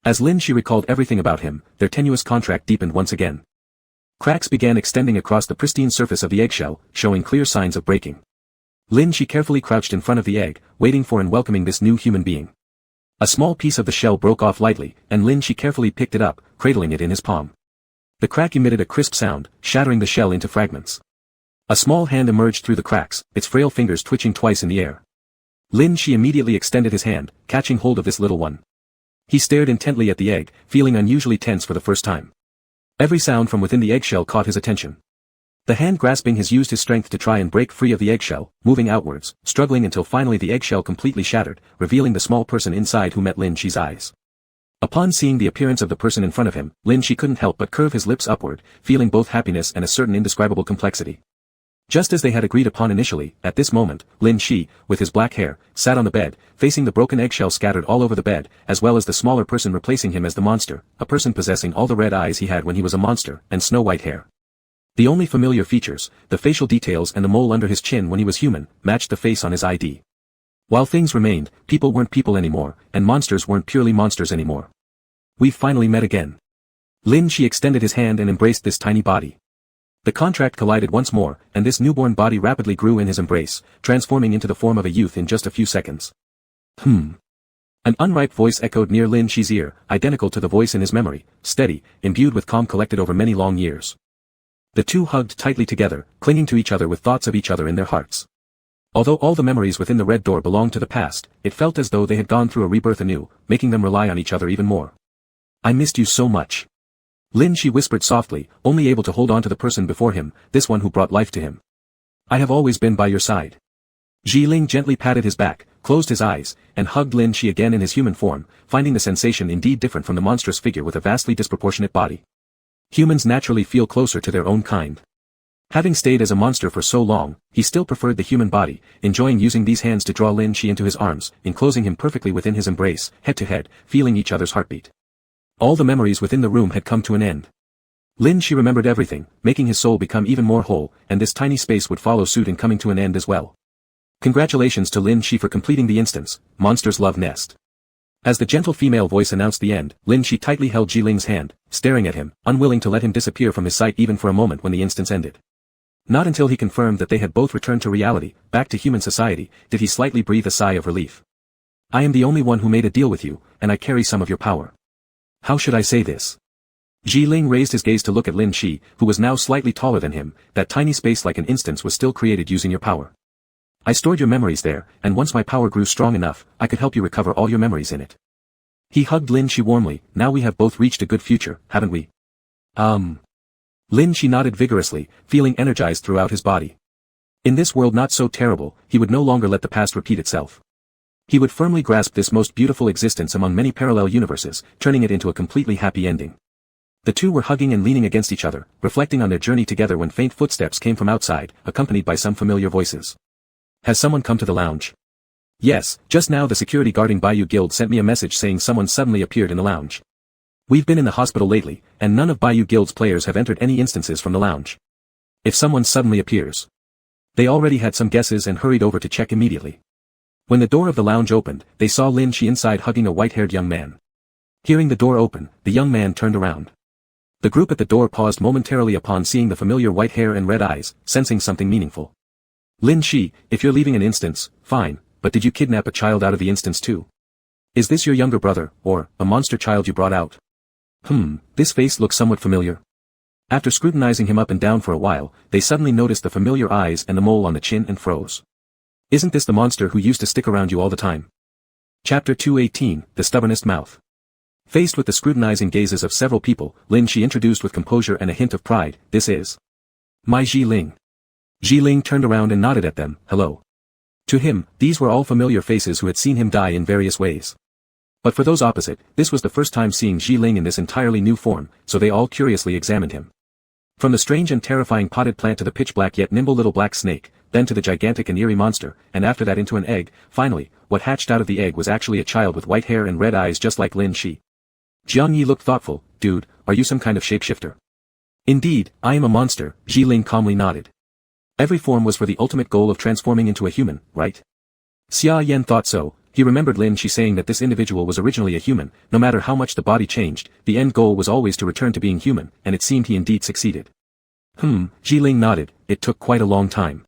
[SPEAKER 1] As Lin Shi recalled everything about him, their tenuous contract deepened once again. Cracks began extending across the pristine surface of the eggshell, showing clear signs of breaking. Lin Shi carefully crouched in front of the egg, waiting for and welcoming this new human being. A small piece of the shell broke off lightly, and Lin Shi carefully picked it up, cradling it in his palm. The crack emitted a crisp sound, shattering the shell into fragments. A small hand emerged through the cracks, its frail fingers twitching twice in the air. Lin Shi immediately extended his hand, catching hold of this little one. He stared intently at the egg, feeling unusually tense for the first time. Every sound from within the eggshell caught his attention. The hand grasping used his strength to try and break free of the eggshell, moving outwards, struggling until finally the eggshell completely shattered, revealing the small person inside who met Lin Shi's eyes. Upon seeing the appearance of the person in front of him, Lin Shi couldn't help but curve his lips upward, feeling both happiness and a certain indescribable complexity. Just as they had agreed upon initially, at this moment, Lin Shi, with his black hair, sat on the bed, facing the broken eggshell scattered all over the bed, as well as the smaller person replacing him as the monster, a person possessing all the red eyes he had when he was a monster, and snow-white hair. The only familiar features, the facial details and the mole under his chin when he was human, matched the face on his ID. While things remained, people weren't people anymore, and monsters weren't purely monsters anymore. We've finally met again. Lin Shi extended his hand and embraced this tiny body. The contract collided once more, and this newborn body rapidly grew in his embrace, transforming into the form of a youth in just a few seconds. An unripe voice echoed near Lin Shi's ear, identical to the voice in his memory, steady, imbued with calm collected over many long years. The two hugged tightly together, clinging to each other with thoughts of each other in their hearts. Although all the memories within the red door belonged to the past, it felt as though they had gone through a rebirth anew, making them rely on each other even more. I missed you so much. Lin Shi whispered softly, only able to hold on to the person before him, this one who brought life to him. I have always been by your side. Ji Ling gently patted his back, closed his eyes, and hugged Lin Shi again in his human form, finding the sensation indeed different from the monstrous figure with a vastly disproportionate body. Humans naturally feel closer to their own kind. Having stayed as a monster for so long, he still preferred the human body, enjoying using these hands to draw Lin Shi into his arms, enclosing him perfectly within his embrace, head to head, feeling each other's heartbeat. All the memories within the room had come to an end. Lin Shi remembered everything, making his soul become even more whole, and this tiny space would follow suit in coming to an end as well. Congratulations to Lin Shi for completing the instance, Monster's Love Nest. As the gentle female voice announced the end, Lin Shi tightly held Ji Ling's hand, staring at him, unwilling to let him disappear from his sight even for a moment when the instance ended. Not until he confirmed that they had both returned to reality, back to human society, did he slightly breathe a sigh of relief. I am the only one who made a deal with you, and I carry some of your power. How should I say this? Ji Ling raised his gaze to look at Lin Shi, who was now slightly taller than him. That tiny space like an instance was still created using your power. I stored your memories there, and once my power grew strong enough, I could help you recover all your memories in it. He hugged Lin Shi warmly. Now we have both reached a good future, haven't we? Lin Shi nodded vigorously, feeling energized throughout his body. In this world not so terrible, he would no longer let the past repeat itself. He would firmly grasp this most beautiful existence among many parallel universes, turning it into a completely happy ending. The two were hugging and leaning against each other, reflecting on their journey together when faint footsteps came from outside, accompanied by some familiar voices. Has someone come to the lounge? Yes, just now the security guarding Bayou Guild sent me a message saying someone suddenly appeared in the lounge. We've been in the hospital lately, and none of Bayou Guild's players have entered any instances from the lounge. If someone suddenly appears. They already had some guesses and hurried over to check immediately. When the door of the lounge opened, they saw Lin Shi inside hugging a white-haired young man. Hearing the door open, the young man turned around. The group at the door paused momentarily upon seeing the familiar white hair and red eyes, sensing something meaningful. Lin Shi, if you're leaving an instance, fine, but did you kidnap a child out of the instance too? Is this your younger brother, or a monster child you brought out? This face looks somewhat familiar. After scrutinizing him up and down for a while, they suddenly noticed the familiar eyes and the mole on the chin and froze. Isn't this the monster who used to stick around you all the time? Chapter 218, The Stubbornest Mouth. Faced with the scrutinizing gazes of several people, Lin Shi introduced with composure and a hint of pride, this is my Ji Ling. Ji Ling turned around and nodded at them, hello. To him, these were all familiar faces who had seen him die in various ways. But for those opposite, this was the first time seeing Ji Ling in this entirely new form, so they all curiously examined him. From the strange and terrifying potted plant to the pitch-black yet nimble little black snake, then to the gigantic and eerie monster, and after that into an egg, finally, what hatched out of the egg was actually a child with white hair and red eyes just like Lin Shi. Jiang Yi looked thoughtful, dude, are you some kind of shapeshifter? Indeed, I am a monster, Ji Ling calmly nodded. Every form was for the ultimate goal of transforming into a human, right? Xia Yan thought so. He remembered Lin Shi saying that this individual was originally a human, no matter how much the body changed, the end goal was always to return to being human, and it seemed he indeed succeeded. Ji Ling nodded, it took quite a long time.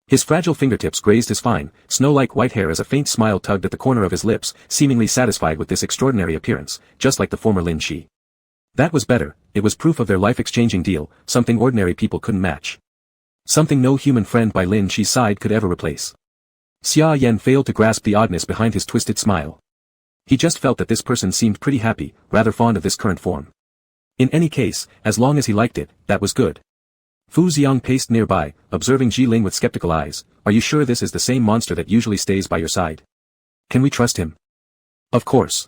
[SPEAKER 1] His fragile fingertips grazed his fine, snow-like white hair as a faint smile tugged at the corner of his lips, seemingly satisfied with this extraordinary appearance, just like the former Lin Shi. That was better, it was proof of their life-exchanging deal, something ordinary people couldn't match. Something no human friend by Lin Shi's side could ever replace. Xia Yan failed to grasp the oddness behind his twisted smile. He just felt that this person seemed pretty happy, rather fond of this current form. In any case, as long as he liked it, that was good. Fu Xiang paced nearby, observing Ji Ling with skeptical eyes. Are you sure this is the same monster that usually stays by your side? Can we trust him? Of course.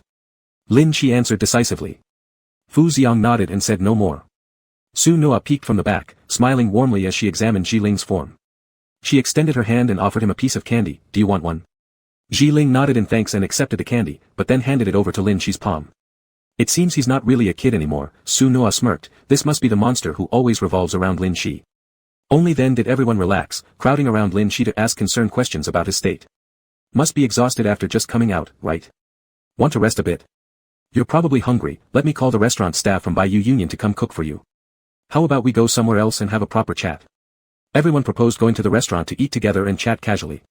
[SPEAKER 1] Lin Shi answered decisively. Fu Xiang nodded and said no more. Su Noa peeked from the back, smiling warmly as she examined Ji Ling's form. She extended her hand and offered him a piece of candy. Do you want one? Ji Ling nodded in thanks and accepted the candy, but then handed it over to Lin Shi's palm. It seems he's not really a kid anymore, Su Noa smirked, this must be the monster who always revolves around Lin Shi. Only then did everyone relax, crowding around Lin Shi to ask concerned questions about his state. Must be exhausted after just coming out, right? Want to rest a bit? You're probably hungry, let me call the restaurant staff from Baiyu Union to come cook for you. How about we go somewhere else and have a proper chat? Everyone proposed going to the restaurant to eat together and chat casually.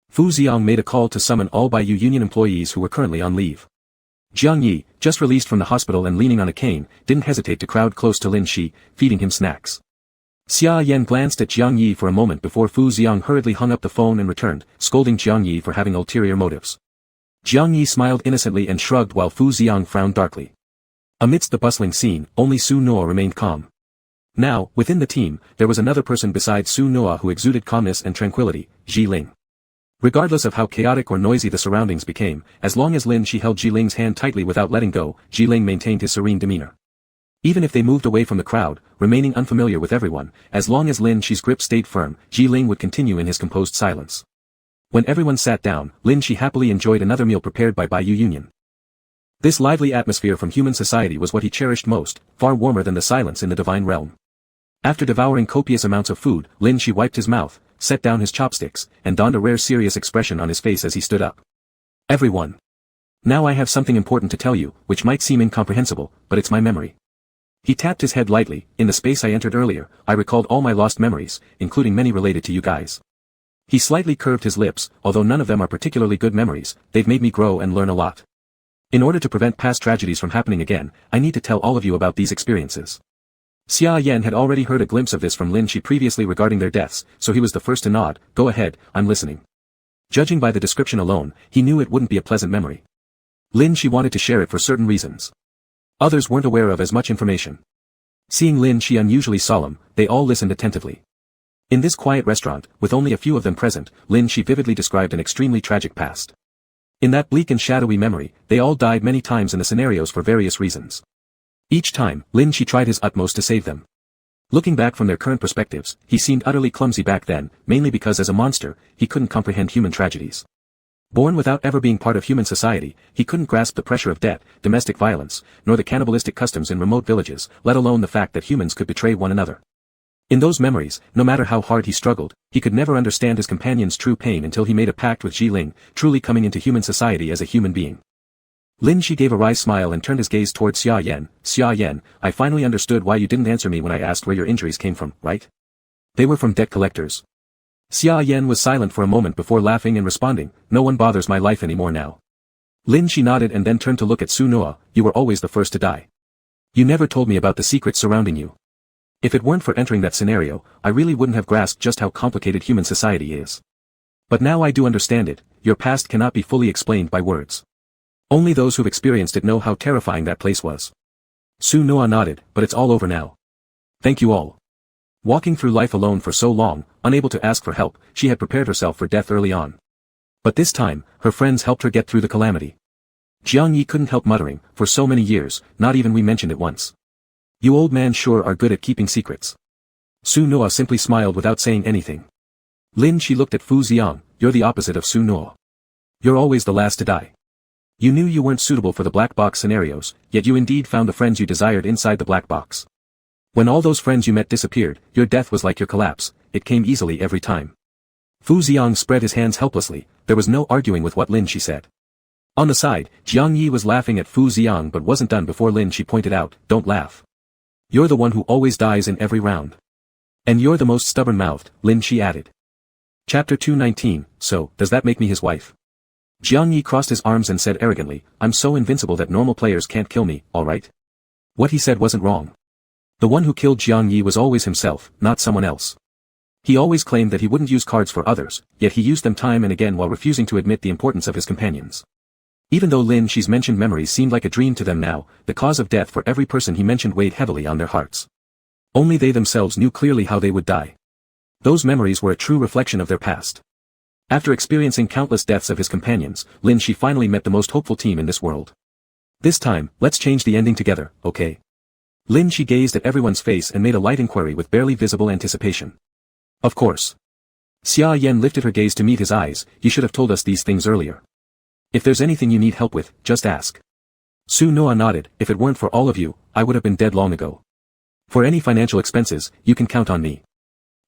[SPEAKER 1] Fu Xiang made a call to summon all Baiyu Union employees who were currently on leave. Jiang Yi, just released from the hospital and leaning on a cane, didn't hesitate to crowd close to Lin Shi, feeding him snacks. Xia Yan glanced at Jiang Yi for a moment before Fu Xiang hurriedly hung up the phone and returned, scolding Jiang Yi for having ulterior motives. Jiang Yi smiled innocently and shrugged while Fu Xiang frowned darkly. Amidst the bustling scene, only Su Noa remained calm. Now, within the team, there was another person besides Su Noa who exuded calmness and tranquility, Ji Ling. Regardless of how chaotic or noisy the surroundings became, as long as Lin Shi held Ji Ling's hand tightly without letting go, Ji Ling maintained his serene demeanor. Even if they moved away from the crowd, remaining unfamiliar with everyone, as long as Lin Shi's grip stayed firm, Ji Ling would continue in his composed silence. When everyone sat down, Lin Shi happily enjoyed another meal prepared by Baiyu Union. This lively atmosphere from human society was what he cherished most, far warmer than the silence in the divine realm. After devouring copious amounts of food, Lin Shi wiped his mouth, set down his chopsticks, and donned a rare serious expression on his face as he stood up. Everyone. Now I have something important to tell you, which might seem incomprehensible, but it's my memory. He tapped his head lightly. In the space I entered earlier, I recalled all my lost memories, including many related to you guys. He slightly curved his lips, although none of them are particularly good memories, they've made me grow and learn a lot. In order to prevent past tragedies from happening again, I need to tell all of you about these experiences. Xia Yan had already heard a glimpse of this from Lin Shi previously regarding their deaths, so he was the first to nod. Go ahead, I'm listening. Judging by the description alone, he knew it wouldn't be a pleasant memory. Lin Shi wanted to share it for certain reasons. Others weren't aware of as much information. Seeing Lin Shi unusually solemn, they all listened attentively. In this quiet restaurant, with only a few of them present, Lin Shi vividly described an extremely tragic past. In that bleak and shadowy memory, they all died many times in the scenarios for various reasons. Each time, Lin Shi tried his utmost to save them. Looking back from their current perspectives, he seemed utterly clumsy back then, mainly because as a monster, he couldn't comprehend human tragedies. Born without ever being part of human society, he couldn't grasp the pressure of debt, domestic violence, nor the cannibalistic customs in remote villages, let alone the fact that humans could betray one another. In those memories, no matter how hard he struggled, he could never understand his companion's true pain until he made a pact with Ji Ling, truly coming into human society as a human being. Lin Shi gave a wry smile and turned his gaze toward Xia Yan. Xia Yan, I finally understood why you didn't answer me when I asked where your injuries came from, right? They were from debt collectors. Xia Yan was silent for a moment before laughing and responding, no one bothers my life anymore now. Lin Shi nodded and then turned to look at Su Noa, you were always the first to die. You never told me about the secrets surrounding you. If it weren't for entering that scenario, I really wouldn't have grasped just how complicated human society is. But now I do understand it, your past cannot be fully explained by words. Only those who've experienced it know how terrifying that place was. Su Noa nodded, but it's all over now. Thank you all. Walking through life alone for so long, unable to ask for help, she had prepared herself for death early on. But this time, her friends helped her get through the calamity. Jiang Yi couldn't help muttering, for so many years, not even we mentioned it once. You old man sure are good at keeping secrets. Su Noa simply smiled without saying anything. Lin Shi looked at Fu Xiang, you're the opposite of Su Noa. You're always the last to die. You knew you weren't suitable for the black box scenarios, yet you indeed found the friends you desired inside the black box. When all those friends you met disappeared, your death was like your collapse, it came easily every time. Fu Xiang spread his hands helplessly, there was no arguing with what Lin Shi said. On the side, Jiang Yi was laughing at Fu Xiang but wasn't done before Lin Shi pointed out, don't laugh. You're the one who always dies in every round. And you're the most stubborn-mouthed, Lin Shi added. Chapter 219, so, does that make me his wife? Jiang Yi crossed his arms and said arrogantly, I'm so invincible that normal players can't kill me, alright? What he said wasn't wrong. The one who killed Jiang Yi was always himself, not someone else. He always claimed that he wouldn't use cards for others, yet he used them time and again while refusing to admit the importance of his companions. Even though Lin Shi's mentioned memories seemed like a dream to them now, the cause of death for every person he mentioned weighed heavily on their hearts. Only they themselves knew clearly how they would die. Those memories were a true reflection of their past. After experiencing countless deaths of his companions, Lin Shi finally met the most hopeful team in this world. This time, let's change the ending together, okay? Lin Shi gazed at everyone's face and made a light inquiry with barely visible anticipation. Of course. Xia Yan lifted her gaze to meet his eyes, you should have told us these things earlier. If there's anything you need help with, just ask. Su Noa nodded, if it weren't for all of you, I would have been dead long ago. For any financial expenses, you can count on me.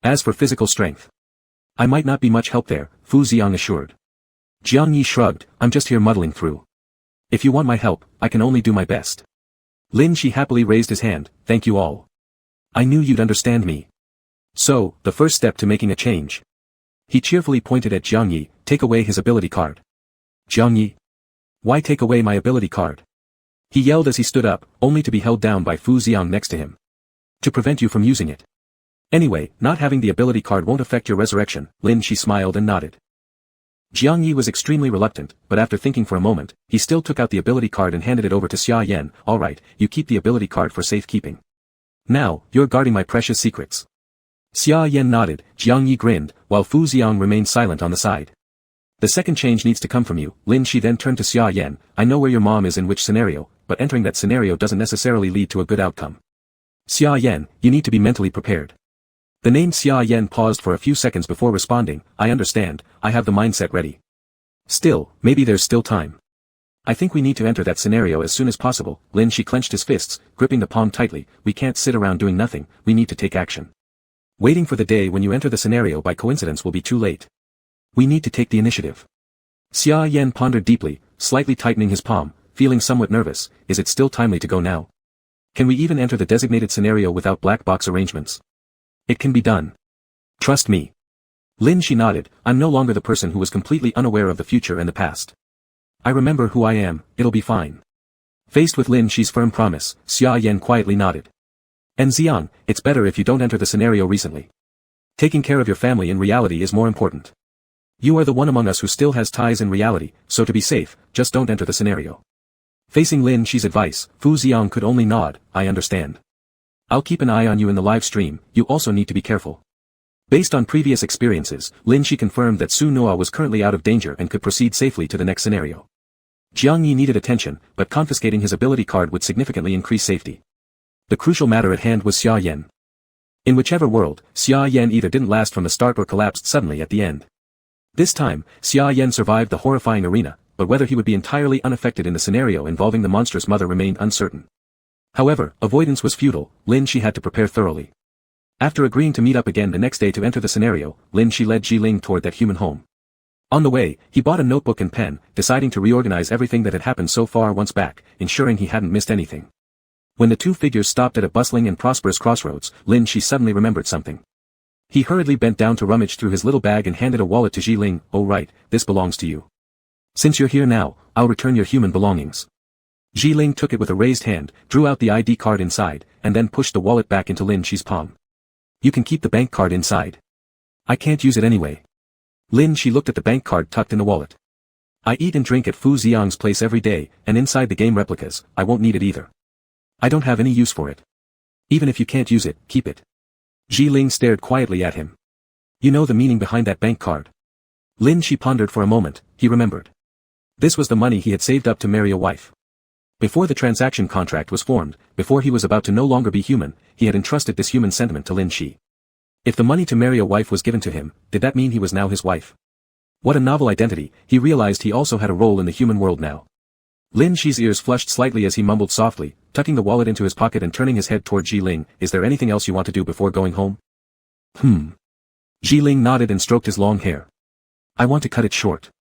[SPEAKER 1] As for physical strength, I might not be much help there, Fu Xiang assured. Jiang Yi shrugged, I'm just here muddling through. If you want my help, I can only do my best. Lin Shi happily raised his hand, thank you all. I knew you'd understand me. So, the first step to making a change. He cheerfully pointed at Jiang Yi, take away his ability card. Jiang Yi? Why take away my ability card? He yelled as he stood up, only to be held down by Fu Xiang next to him. To prevent you from using it. Anyway, not having the ability card won't affect your resurrection, Lin Shi smiled and nodded. Jiang Yi was extremely reluctant, but after thinking for a moment, he still took out the ability card and handed it over to Xia Yan, alright, you keep the ability card for safekeeping. Now, you're guarding my precious secrets. Xia Yan nodded, Jiang Yi grinned, while Fu Xiang remained silent on the side. The second change needs to come from you, Lin Shi then turned to Xia Yan, I know where your mom is in which scenario, but entering that scenario doesn't necessarily lead to a good outcome. Xia Yan, you need to be mentally prepared. The name Xia Yan paused for a few seconds before responding, I understand, I have the mindset ready. Still, maybe there's still time. I think we need to enter that scenario as soon as possible, Lin Shi clenched his fists, gripping the palm tightly, we can't sit around doing nothing, we need to take action. Waiting for the day when you enter the scenario by coincidence will be too late. We need to take the initiative. Xia Yan pondered deeply, slightly tightening his palm, feeling somewhat nervous, is it still timely to go now? Can we even enter the designated scenario without black box arrangements? It can be done. Trust me. Lin Shi nodded, I'm no longer the person who was completely unaware of the future and the past. I remember who I am, it'll be fine. Faced with Lin Shi's firm promise, Xia Yan quietly nodded. And Xiang, it's better if you don't enter the scenario recently. Taking care of your family in reality is more important. You are the one among us who still has ties in reality, so to be safe, just don't enter the scenario. Facing Lin Shi's advice, Fu Xiang could only nod, I understand. I'll keep an eye on you in the live stream, you also need to be careful. Based on previous experiences, Lin Shi confirmed that Su Noa was currently out of danger and could proceed safely to the next scenario. Jiang Yi needed attention, but confiscating his ability card would significantly increase safety. The crucial matter at hand was Xia Yan. In whichever world, Xia Yan either didn't last from the start or collapsed suddenly at the end. This time, Xia Yan survived the horrifying arena, but whether he would be entirely unaffected in the scenario involving the monstrous mother remained uncertain. However, avoidance was futile, Lin Shi had to prepare thoroughly. After agreeing to meet up again the next day to enter the scenario, Lin Shi led Ji Ling toward that human home. On the way, he bought a notebook and pen, deciding to reorganize everything that had happened so far once back, ensuring he hadn't missed anything. When the two figures stopped at a bustling and prosperous crossroads, she suddenly remembered something. He hurriedly bent down to rummage through his little bag and handed a wallet to Ji-ling. "Oh right, this belongs to you. Since you're here now, I'll return your human belongings." Ji-ling took it with a raised hand, drew out the ID card inside, and then pushed the wallet back into Lin Shi's palm. "You can keep the bank card inside. I can't use it anyway." Lin Shi looked at the bank card tucked in the wallet. "I eat and drink at Fu Xiang's place every day, and inside the game replicas, I won't need it either. I don't have any use for it. Even if you can't use it, keep it." Ji-ling stared quietly at him. "You know the meaning behind that bank card?" Lin Shi pondered for a moment. He remembered. This was the money he had saved up to marry a wife. Before the transaction contract was formed, before he was about to no longer be human, he had entrusted this human sentiment to Lin Shi. If the money to marry a wife was given to him, did that mean he was now his wife? What a novel identity. He realized he also had a role in the human world now. Lin Shi's ears flushed slightly as he mumbled softly, tucking the wallet into his pocket and turning his head toward Ji-ling. "Is there anything else you want to do before going home?" Ji-ling nodded and stroked his long hair. "I want to cut it short.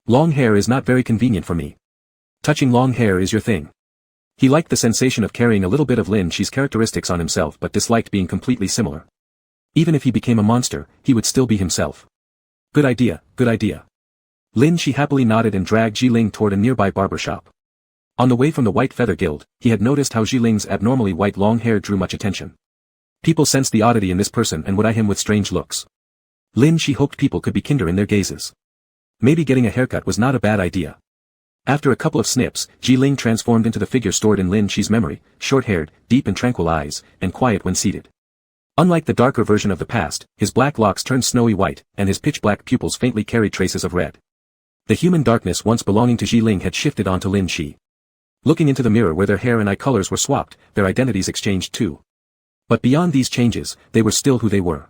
[SPEAKER 1] Long hair is not very convenient for me." "Touching long hair is your thing." He liked the sensation of carrying a little bit of Lin Shi's characteristics on himself but disliked being completely similar. Even if he became a monster, he would still be himself. Good idea, good idea." Lin Shi happily nodded and dragged Ji-ling toward a nearby barber shop. On the way from the White Feather Guild, he had noticed how Ji-ling's abnormally white long hair drew much attention. People sensed the oddity in this person and would eye him with strange looks. Lin Shi hoped people could be kinder in their gazes. Maybe getting a haircut was not a bad idea. After a couple of snips, Ji-ling transformed into the figure stored in Lin Shi's memory, short-haired, deep and tranquil eyes, and quiet when seated. Unlike the darker version of the past, his black locks turned snowy white, and his pitch-black pupils faintly carried traces of red. The human darkness once belonging to Ji-ling had shifted onto Lin Shi. Looking into the mirror where their hair and eye colors were swapped, their identities exchanged too. But beyond these changes, they were still who they were.